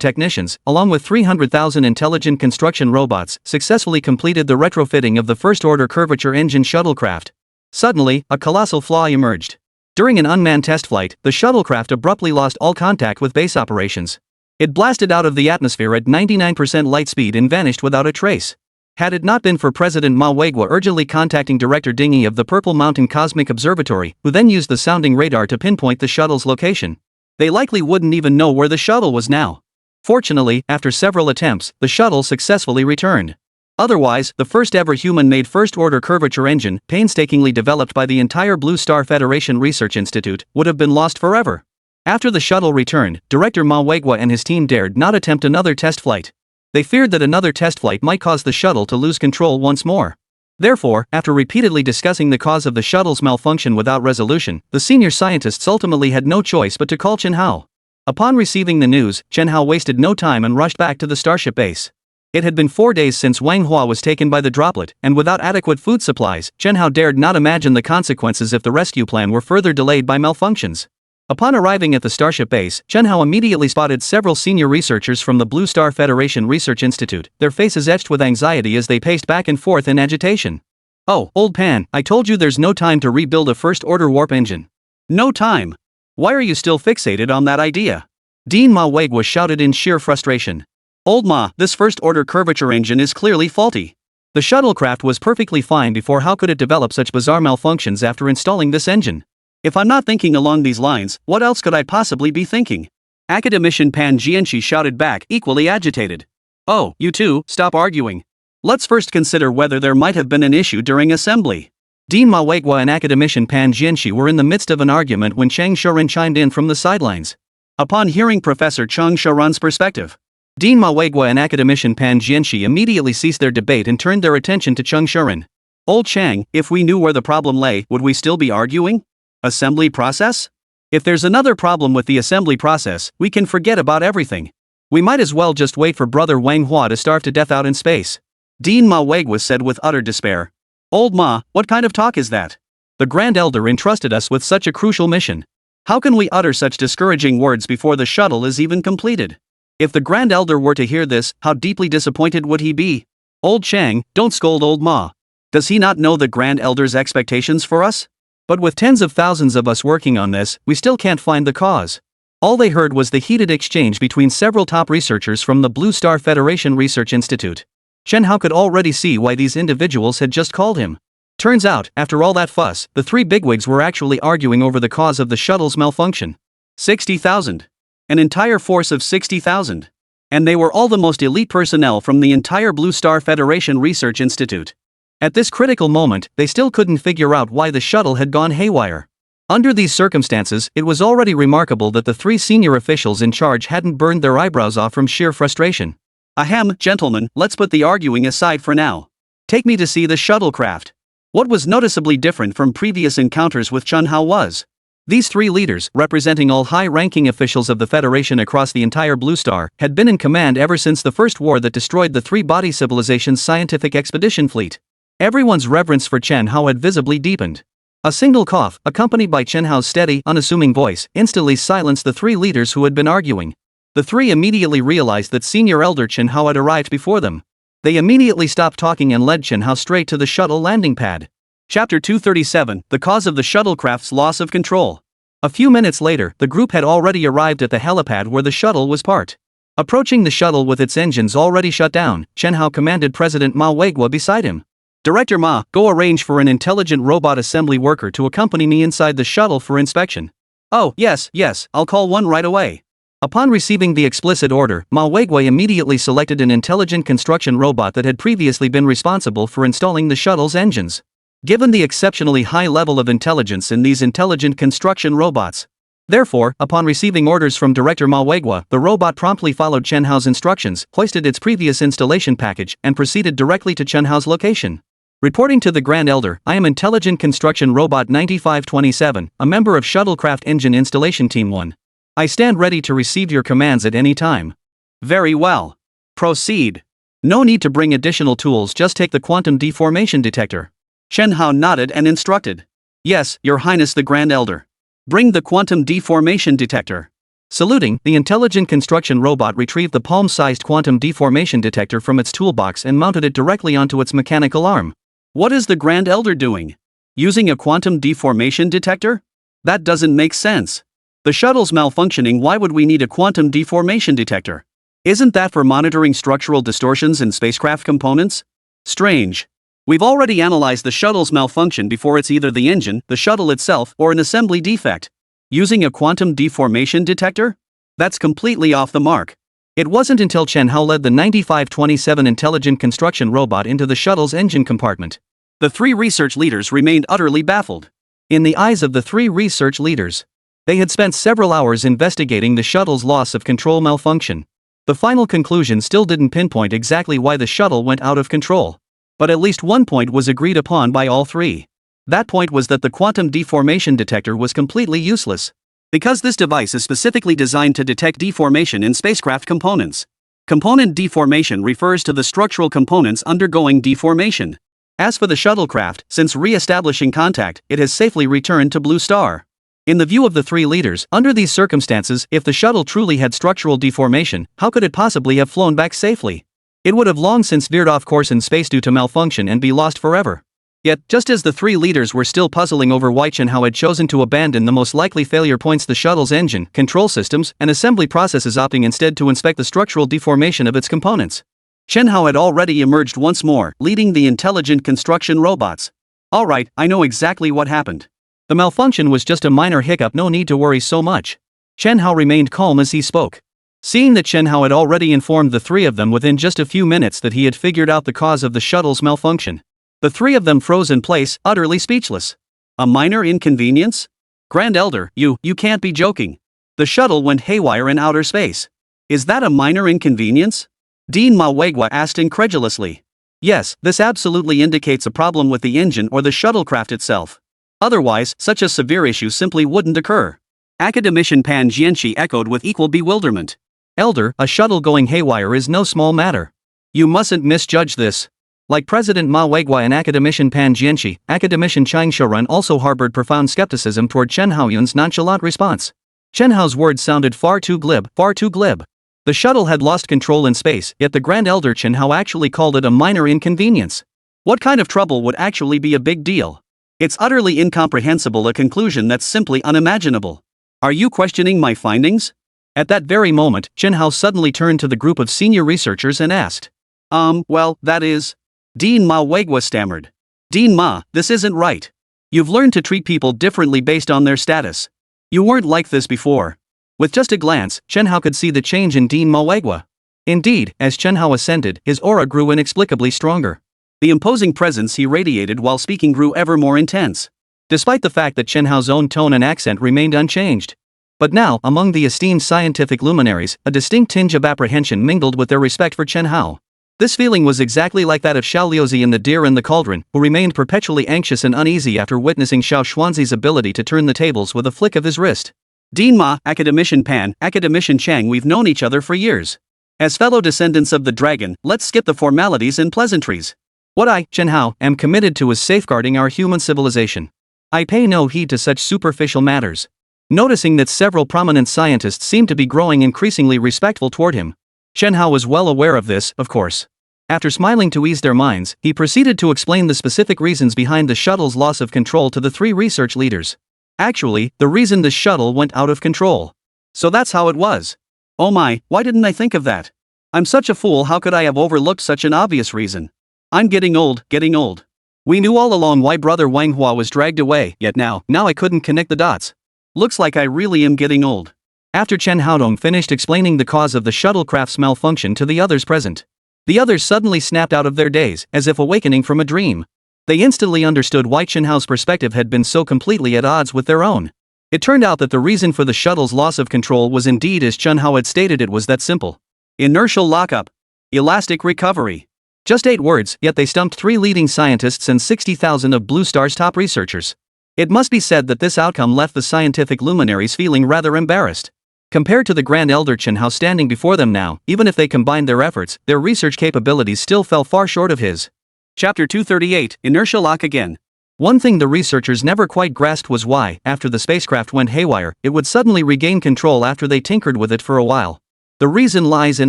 B: technicians, along with 300,000 intelligent construction robots, successfully completed the retrofitting of the first-order curvature engine shuttlecraft. Suddenly, a colossal flaw emerged. During an unmanned test flight, the shuttlecraft abruptly lost all contact with base operations. It blasted out of the atmosphere at 99% light speed and vanished without a trace. Had it not been for President Manhwa urgently contacting Director Ding Yi of the Purple Mountain Cosmic Observatory, who then used the sounding radar to pinpoint the shuttle's location, they likely wouldn't even know where the shuttle was now. Fortunately, after several attempts, the shuttle successfully returned. Otherwise, the first-ever human-made first-order curvature engine, painstakingly developed by the entire Blue Star Federation Research Institute, would have been lost forever. After the shuttle returned, Director Manhwa and his team dared not attempt another test flight. They feared that another test flight might cause the shuttle to lose control once more. Therefore, after repeatedly discussing the cause of the shuttle's malfunction without resolution, the senior scientists ultimately had no choice but to call Chen Hao. Upon receiving the news, Chen Hao wasted no time and rushed back to the starship base. It had been 4 days since Wang Hua was taken by the droplet, and without adequate food supplies, Chen Hao dared not imagine the consequences if the rescue plan were further delayed by malfunctions. Upon arriving at the starship base, Chen Hao immediately spotted several senior researchers from the Blue Star Federation Research Institute, their faces etched with anxiety as they paced back and forth in agitation. "Oh, old Pan, I told you there's no time to rebuild a first-order warp engine." "No time? Why are you still fixated on that idea?" Dean Manhwa shouted in sheer frustration. "Old Ma, this first-order curvature engine is clearly faulty. The shuttlecraft was perfectly fine before. How could it develop such bizarre malfunctions after installing this engine?" "If I'm not thinking along these lines, what else could I possibly be thinking?" Academician Pan Jianxi shouted back, equally agitated. "Oh, you two, stop arguing. Let's first consider whether there might have been an issue during assembly." Dean Manhwa and academician Pan Jianxi were in the midst of an argument when Cheng Shuren chimed in from the sidelines. Upon hearing Professor Cheng Shuren's perspective, Dean Manhwa and academician Pan Jianxi immediately ceased their debate and turned their attention to Cheng Shuren. "Old Cheng, if we knew where the problem lay, would we still be arguing?" Assembly process? If there's another problem with the assembly process, we can forget about everything. We might as well just wait for brother Manhwa to starve to death out in space. Dean Manhwa said with utter despair. Old Ma, what kind of talk is that? The Grand Elder entrusted us with such a crucial mission. How can we utter such discouraging words before the shuttle is even completed? If the Grand Elder were to hear this, how deeply disappointed would he be? Old Chang, don't scold old Ma. Does he not know the Grand Elder's expectations for us? But with tens of thousands of us working on this, we still can't find the cause. All they heard was the heated exchange between several top researchers from the Blue Star Federation Research Institute. Chen Hao could already see why these individuals had just called him. Turns out, after all that fuss, the three bigwigs were actually arguing over the cause of the shuttle's malfunction. 60,000. An entire force of 60,000. And they were all the most elite personnel from the entire Blue Star Federation Research Institute. At this critical moment, they still couldn't figure out why the shuttle had gone haywire. Under these circumstances, it was already remarkable that the three senior officials in charge hadn't burned their eyebrows off from sheer frustration. Ahem, gentlemen, let's put the arguing aside for now. Take me to see the shuttlecraft. What was noticeably different from previous encounters with Chen Hao was these three leaders, representing all high-ranking officials of the Federation across the entire Blue Star, had been in command ever since the first war that destroyed the three-body civilization's scientific expedition fleet. Everyone's reverence for Chen Hao had visibly deepened. A single cough, accompanied by Chen Hao's steady, unassuming voice, instantly silenced the three leaders who had been arguing. The three immediately realized that Senior Elder Chen Hao had arrived before them. They immediately stopped talking and led Chen Hao straight to the shuttle landing pad. Chapter 237, The Cause of the Shuttlecraft's Loss of Control. A few minutes later, the group had already arrived at the helipad where the shuttle was parked. Approaching the shuttle with its engines already shut down, Chen Hao commanded President Ma Weiguo beside him. Director Ma, go arrange for an intelligent robot assembly worker to accompany me inside the shuttle for inspection. Oh, yes, I'll call one right away. Upon receiving the explicit order, Ma Weiguo immediately selected an intelligent construction robot that had previously been responsible for installing the shuttle's engines. Given the exceptionally high level of intelligence in these intelligent construction robots. Therefore, upon receiving orders from Director Ma Weiguo, the robot promptly followed Chen Hao's instructions, hoisted its previous installation package, and proceeded directly to Chen Hao's location. Reporting to the Grand Elder, I am Intelligent Construction Robot 9527, a member of Shuttlecraft Engine Installation Team 1. I stand ready to receive your commands at any time. Very well. Proceed. No need to bring additional tools, just take the quantum deformation detector. Chen Hao nodded and instructed. Yes, Your Highness the Grand Elder. Bring the quantum deformation detector. Saluting, the intelligent construction robot retrieved the palm-sized quantum deformation detector from its toolbox and mounted it directly onto its mechanical arm. What is the Grand Elder doing? Using a quantum deformation detector? That doesn't make sense. The shuttle's malfunctioning, why would we need a quantum deformation detector? Isn't that for monitoring structural distortions in spacecraft components? Strange. We've already analyzed the shuttle's malfunction before. It's either the engine, the shuttle itself, or an assembly defect. Using a quantum deformation detector? That's completely off the mark. It wasn't until Chen Hao led the 9527 intelligent construction robot into the shuttle's engine compartment. The three research leaders remained utterly baffled. In the eyes of the three research leaders, they had spent several hours investigating the shuttle's loss of control malfunction. The final conclusion still didn't pinpoint exactly why the shuttle went out of control. But at least one point was agreed upon by all three. That point was that the quantum deformation detector was completely useless. Because this device is specifically designed to detect deformation in spacecraft components. Component deformation refers to the structural components undergoing deformation. As for the shuttlecraft, since re-establishing contact, it has safely returned to Blue Star. In the view of the three leaders, under these circumstances, if the shuttle truly had structural deformation, how could it possibly have flown back safely? It would have long since veered off course in space due to malfunction and be lost forever. Yet, just as the three leaders were still puzzling over why Chen Hao had chosen to abandon the most likely failure points, the shuttle's engine, control systems, and assembly processes, opting instead to inspect the structural deformation of its components, Chen Hao had already emerged once more, leading the intelligent construction robots. Alright, I know exactly what happened. The malfunction was just a minor hiccup, no need to worry so much. Chen Hao remained calm as he spoke. Seeing that Chen Hao had already informed the three of them within just a few minutes that he had figured out the cause of the shuttle's malfunction, the three of them froze in place, utterly speechless. A minor inconvenience? Grand Elder, you can't be joking. The shuttle went haywire in outer space. Is that a minor inconvenience? Dean Manhwa asked incredulously. Yes, this absolutely indicates a problem with the engine or the shuttlecraft itself. Otherwise, such a severe issue simply wouldn't occur. Academician Pan Jianxi echoed with equal bewilderment.
A: Elder, a shuttle going haywire is no small matter. You mustn't misjudge this. Like President Ma Weiguai and academician Pan Jianxi, academician Chang Shourun also harbored profound skepticism toward Chen Haoyun's nonchalant response. Chen Hao's words sounded far too glib, far too glib. The shuttle had lost control in space, yet the Grand Elder Chen Hao actually called it a minor inconvenience. What kind of trouble would actually be a big deal? It's utterly incomprehensible, a conclusion that's simply unimaginable. Are you questioning my findings? At that very moment, Chen Hao suddenly turned to the group of senior researchers and asked. Well, that is... Dean Ma Weiguai stammered. Dean Ma, this isn't right. You've learned to treat people differently based on their status. You weren't like this before. With just a glance, Chen Hao could see the change in Dean Ma Weiguai. Indeed, as Chen Hao ascended, his aura grew inexplicably stronger. The imposing presence he radiated while speaking grew ever more intense. Despite the fact that Chen Hao's own tone and accent remained unchanged. But now, among the esteemed scientific luminaries, a distinct tinge of apprehension mingled with their respect for Chen Hao. This feeling was exactly like that of Xiao Liuzi in The Deer in the Cauldron, who remained perpetually anxious and uneasy after witnessing Xiao Xuanzi's ability to turn the tables with a flick of his wrist. Dean Ma, academician Pan, academician Chang, we've known each other for years. As fellow descendants of the dragon, let's skip the formalities and pleasantries. What I, Chen Hao, am committed to is safeguarding our human civilization. I pay no heed to such superficial matters. Noticing that several prominent scientists seemed to be growing increasingly respectful toward him. Chen Hao was well aware of this, of course. After smiling to ease their minds, he proceeded to explain the specific reasons behind the shuttle's loss of control to the three research leaders. Actually, the reason the shuttle went out of control. So that's how it was. Oh my, why didn't I think of that? I'm such a fool, how could I have overlooked such an obvious reason? I'm getting old, getting old. We knew all along why brother Manhwa was dragged away, yet now I couldn't connect the dots. Looks like I really am getting old. After Chen Haodong finished explaining the cause of the shuttlecraft's malfunction to the others present, the others suddenly snapped out of their daze, as if awakening from a dream. They instantly understood why Chen Hao's perspective had been so completely at odds with their own. It turned out that the reason for the shuttle's loss of control was indeed as Chen Hao had stated, it was that simple. Inertial lockup. Elastic recovery. Just 8 words, yet they stumped 3 leading scientists and 60,000 of Blue Star's top researchers. It must be said that this outcome left the scientific luminaries feeling rather embarrassed. Compared to the Grand Elder Chen Hao standing before them now, even if they combined their efforts, their research capabilities still fell far short of his. Chapter 238, Inertial Lock again. One thing the researchers never quite grasped was why, after the spacecraft went haywire, it would suddenly regain control after they tinkered with it for a while. The reason lies in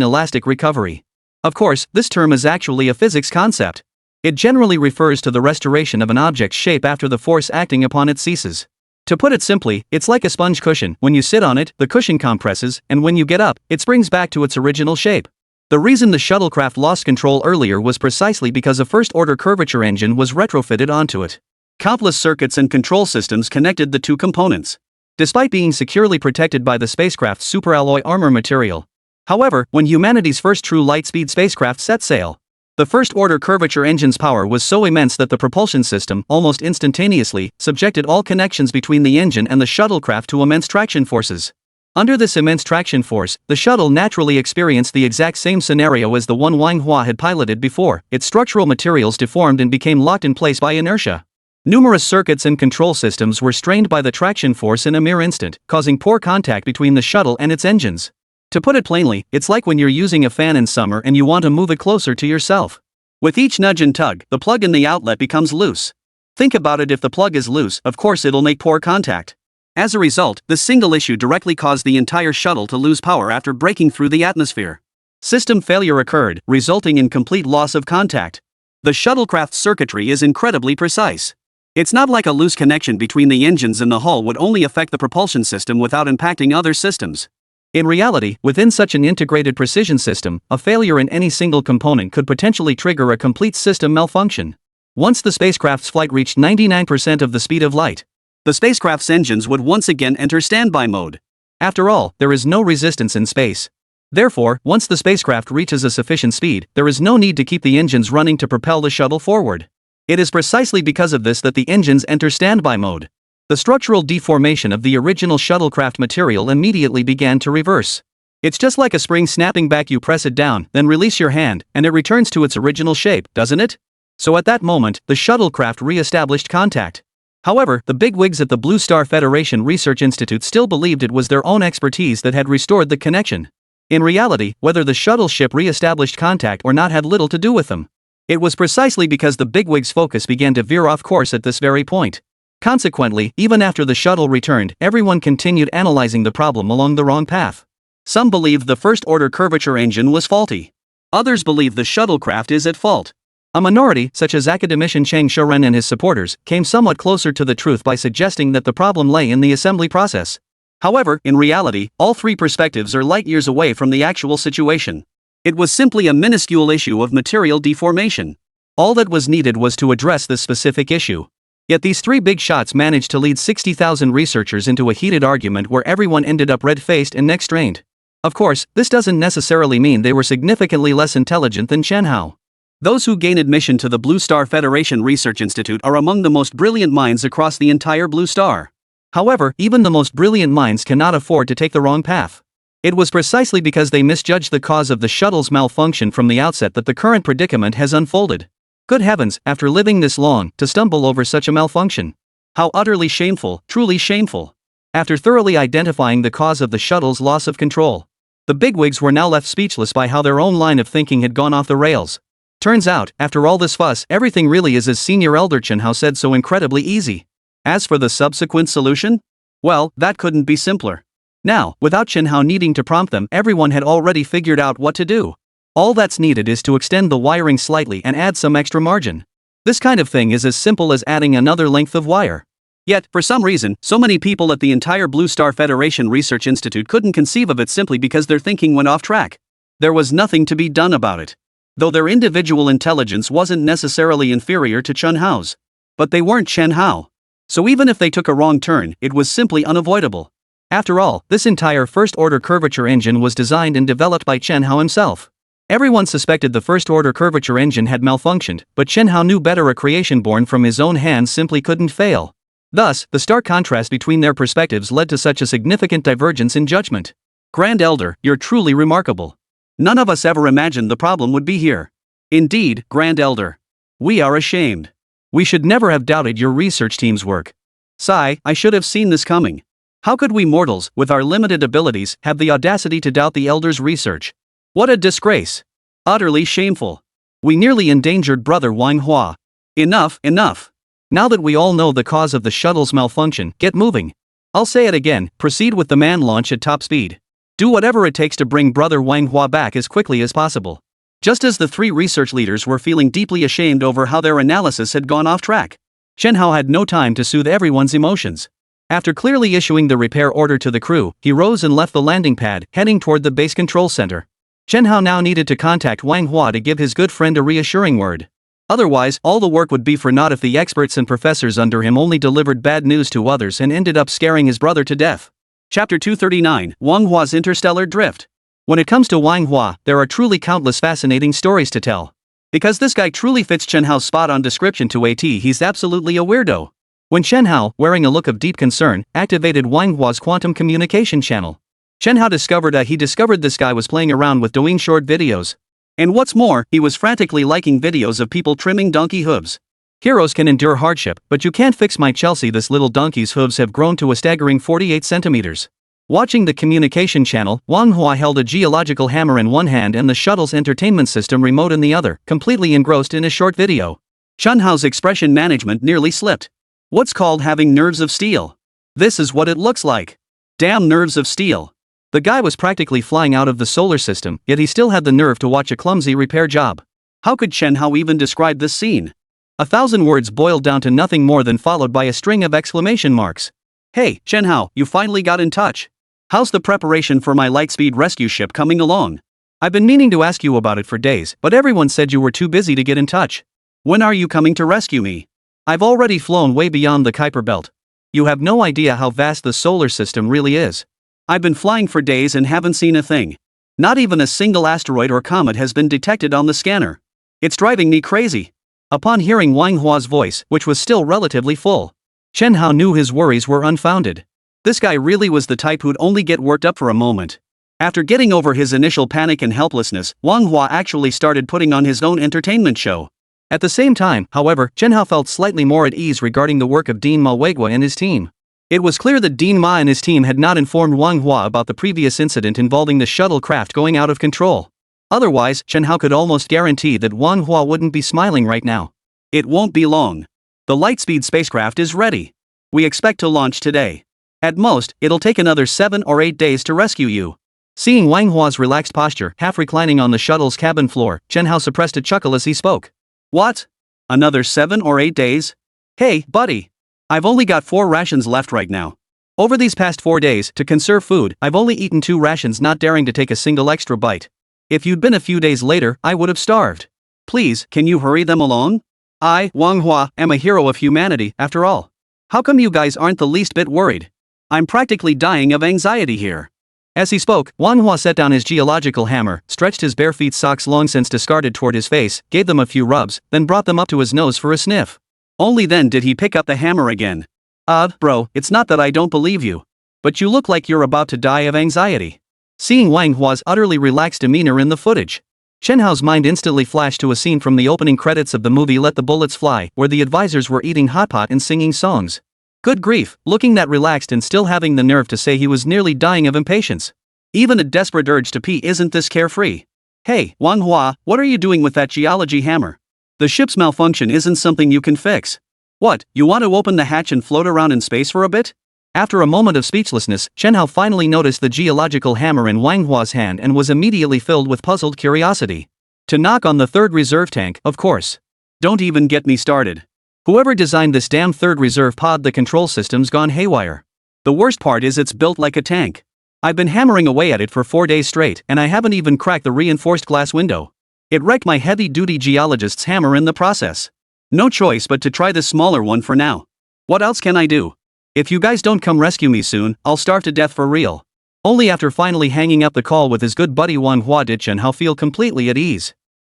A: elastic recovery. Of course, this term is actually a physics concept. It generally refers to the restoration of an object's shape after the force acting upon it ceases. To put it simply, it's like a sponge cushion. When you sit on it, the cushion compresses, and when you get up, it springs back to its original shape. The reason the shuttlecraft lost control earlier was precisely because a first-order curvature engine was retrofitted onto it. Countless circuits and control systems connected the two components. Despite being securely protected by the spacecraft's superalloy armor material. However, when humanity's first true light-speed spacecraft set sail, the first-order curvature engine's power was so immense that the propulsion system, almost instantaneously, subjected all connections between the engine and the shuttlecraft to immense traction forces. Under this immense traction force, the shuttle naturally experienced the exact same scenario as the one Wang Hua had piloted before. Its structural materials deformed and became locked in place by inertia. Numerous circuits and control systems were strained by the traction force in a mere instant, causing poor contact between the shuttle and its engines. To put it plainly, it's like when you're using a fan in summer and you want to move it closer to yourself. With each nudge and tug, the plug in the outlet becomes loose. Think about it, if the plug is loose, of course it'll make poor contact. As a result, this single issue directly caused the entire shuttle to lose power after breaking through the atmosphere. System failure occurred, resulting in complete loss of contact. The shuttlecraft's circuitry is incredibly precise. It's not like a loose connection between the engines and the hull would only affect the propulsion system without impacting other systems. In reality, within such an integrated precision system, a failure in any single component could potentially trigger a complete system malfunction. Once the spacecraft's flight reached 99% of the speed of light, the spacecraft's engines would once again enter standby mode. After all, there is no resistance in space. Therefore, once the spacecraft reaches a sufficient speed, there is no need to keep the engines running to propel the shuttle forward. It is precisely because of this that the engines enter standby mode. The structural deformation of the original shuttlecraft material immediately began to reverse. It's just like a spring snapping back. You press it down, then release your hand, and it returns to its original shape, doesn't it? So at that moment, the shuttlecraft re-established contact. However, the bigwigs at the Blue Star Federation Research Institute still believed it was their own expertise that had restored the connection. In reality, whether the shuttle ship re-established contact or not had little to do with them. It was precisely because the bigwigs' focus began to veer off course at this very point. Consequently, even after the shuttle returned, everyone continued analyzing the problem along the wrong path. Some believed the first-order curvature engine was faulty. Others believed the shuttlecraft is at fault. A minority, such as academician Chang Shouren and his supporters, came somewhat closer to the truth by suggesting that the problem lay in the assembly process. However, in reality, all three perspectives are light years away from the actual situation. It was simply a minuscule issue of material deformation. All that was needed was to address this specific issue. Yet these three big shots managed to lead 60,000 researchers into a heated argument where everyone ended up red-faced and neck-strained. Of course, this doesn't necessarily mean they were significantly less intelligent than Chen Hao. Those who gain admission to the Blue Star Federation Research Institute are among the most brilliant minds across the entire Blue Star. However, even the most brilliant minds cannot afford to take the wrong path. It was precisely because they misjudged the cause of the shuttle's malfunction from the outset that the current predicament has unfolded. Good heavens, after living this long, to stumble over such a malfunction. How utterly shameful, truly shameful. After thoroughly identifying the cause of the shuttle's loss of control, the bigwigs were now left speechless by how their own line of thinking had gone off the rails. Turns out, after all this fuss, everything really is as Senior Elder Chen Hao said, so incredibly easy. As for the subsequent solution? Well, that couldn't be simpler. Now, without Chen Hao needing to prompt them, everyone had already figured out what to do. All that's needed is to extend the wiring slightly and add some extra margin. This kind of thing is as simple as adding another length of wire. Yet, for some reason, so many people at the entire Blue Star Federation Research Institute couldn't conceive of it simply because their thinking went off track. There was nothing to be done about it. Though their individual intelligence wasn't necessarily inferior to Chen Hao's. But they weren't Chen Hao. So even if they took a wrong turn, it was simply unavoidable. After all, this entire first-order curvature engine was designed and developed by Chen Hao himself. Everyone suspected the first-order curvature engine had malfunctioned, but Chen Hao knew better. A creation born from his own hands simply couldn't fail. Thus, the stark contrast between their perspectives led to such a significant divergence in judgment. Grand Elder, you're truly remarkable. None of us ever imagined the problem would be here. Indeed, Grand Elder. We are ashamed. We should never have doubted your research team's work. Sigh, I should have seen this coming. How could we mortals, with our limited abilities, have the audacity to doubt the Elder's research? What a disgrace. Utterly shameful. We nearly endangered Brother Wang Hua. Enough, enough. Now that we all know the cause of the shuttle's malfunction, get moving. I'll say it again, proceed with the man launch at top speed. Do whatever it takes to bring Brother Wang Hua back as quickly as possible. Just as the three research leaders were feeling deeply ashamed over how their analysis had gone off track, Chen Hao had no time to soothe everyone's emotions. After clearly issuing the repair order to the crew, he rose and left the landing pad, heading toward the base control center. Chen Hao now needed to contact Wang Hua to give his good friend a reassuring word. Otherwise, all the work would be for naught if the experts and professors under him only delivered bad news to others and ended up scaring his brother to death. Chapter 239, Wang Hua's Interstellar Drift. When it comes to Wang Hua, there are truly countless fascinating stories to tell. Because this guy truly fits Chen Hao's spot-on description to a T, he's absolutely a weirdo. When Chen Hao, wearing a look of deep concern, activated Wang Hua's quantum communication channel, Chen Hao discovered this guy was playing around with doing short videos. And what's more, he was frantically liking videos of people trimming donkey hooves. Heroes can endure hardship, but you can't fix my Chelsea. This little donkey's hooves have grown to a staggering 48 centimeters. Watching the communication channel, Wang Hua held a geological hammer in one hand and the shuttle's entertainment system remote in the other, completely engrossed in a short video. Chen Hao's expression management nearly slipped. What's called having nerves of steel? This is what it looks like. Damn nerves of steel. The guy was practically flying out of the solar system, yet he still had the nerve to watch a clumsy repair job. How could Chen Hao even describe this scene? 1,000 words boiled down to nothing more than followed by a string of exclamation marks. Hey, Chen Hao, you finally got in touch. How's the preparation for my Lightspeed rescue ship coming along? I've been meaning to ask you about it for days, but everyone said you were too busy to get in touch. When are you coming to rescue me? I've already flown way beyond the Kuiper Belt. You have no idea how vast the solar system really is. I've been flying for days and haven't seen a thing. Not even a single asteroid or comet has been detected on the scanner. It's driving me crazy. Upon hearing Wang Hua's voice, which was still relatively full, Chen Hao knew his worries were unfounded. This guy really was the type who'd only get worked up for a moment. After getting over his initial panic and helplessness, Wang Hua actually started putting on his own entertainment show. At the same time, however, Chen Hao felt slightly more at ease regarding the work of Dean Manhwa and his team. It was clear that Dean Ma and his team had not informed Wang Hua about the previous incident involving the shuttlecraft going out of control. Otherwise, Chen Hao could almost guarantee that Wang Hua wouldn't be smiling right now.
B: It won't be long. The Lightspeed spacecraft is ready. We expect to launch today. At most, it'll take another 7 or 8 days to rescue you.
A: Seeing Wang Hua's relaxed posture, half reclining on the shuttle's cabin floor, Chen Hao suppressed a chuckle as he spoke.
B: What? Another 7 or 8 days? Hey, buddy. I've only got 4 rations left right now.
A: Over these past 4 days, to conserve food, I've only eaten 2 rations, not daring to take a single extra bite. If you'd been a few days later, I would have starved.
B: Please, can you hurry them along? I, Wang Hua, am a hero of humanity, after all. How come you guys aren't the least bit worried? I'm practically dying of anxiety here.
A: As he spoke, Wang Hua set down his geological hammer, stretched his bare feet socks long since discarded toward his face, gave them a few rubs, then brought them up to his nose for a sniff.
B: Only then did he pick up the hammer again. Bro, it's not that I don't believe you. But you look like you're about to die of anxiety.
A: Seeing Wang Hua's utterly relaxed demeanor in the footage, Chen Hao's mind instantly flashed to a scene from the opening credits of the movie Let the Bullets Fly, where the advisors were eating hot pot and singing songs. Good grief, looking that relaxed and still having the nerve to say he was nearly dying of impatience.
B: Even a desperate urge to pee isn't this carefree. Hey, Wang Hua, what are you doing with that geology hammer? The ship's malfunction isn't something you can fix. What, you want to open the hatch and float around in space for a bit?
A: After a moment of speechlessness, Chen Hao finally noticed the geological hammer in Wang Hua's hand and was immediately filled with puzzled curiosity. To knock on the third reserve tank, of course.
B: Don't even get me started.
A: Whoever designed this damn third reserve pod, the control system's gone haywire.
B: The worst part is it's built like a tank. I've been hammering away at it for 4 days straight and I haven't even cracked the reinforced glass window. It wrecked my heavy-duty geologist's hammer in the process. No choice but to try this smaller one for now. What else can I do? If you guys don't come rescue me soon, I'll starve to death for real.
A: Only after finally hanging up the call with his good buddy Wang Hua did Chen Hao feel completely at ease.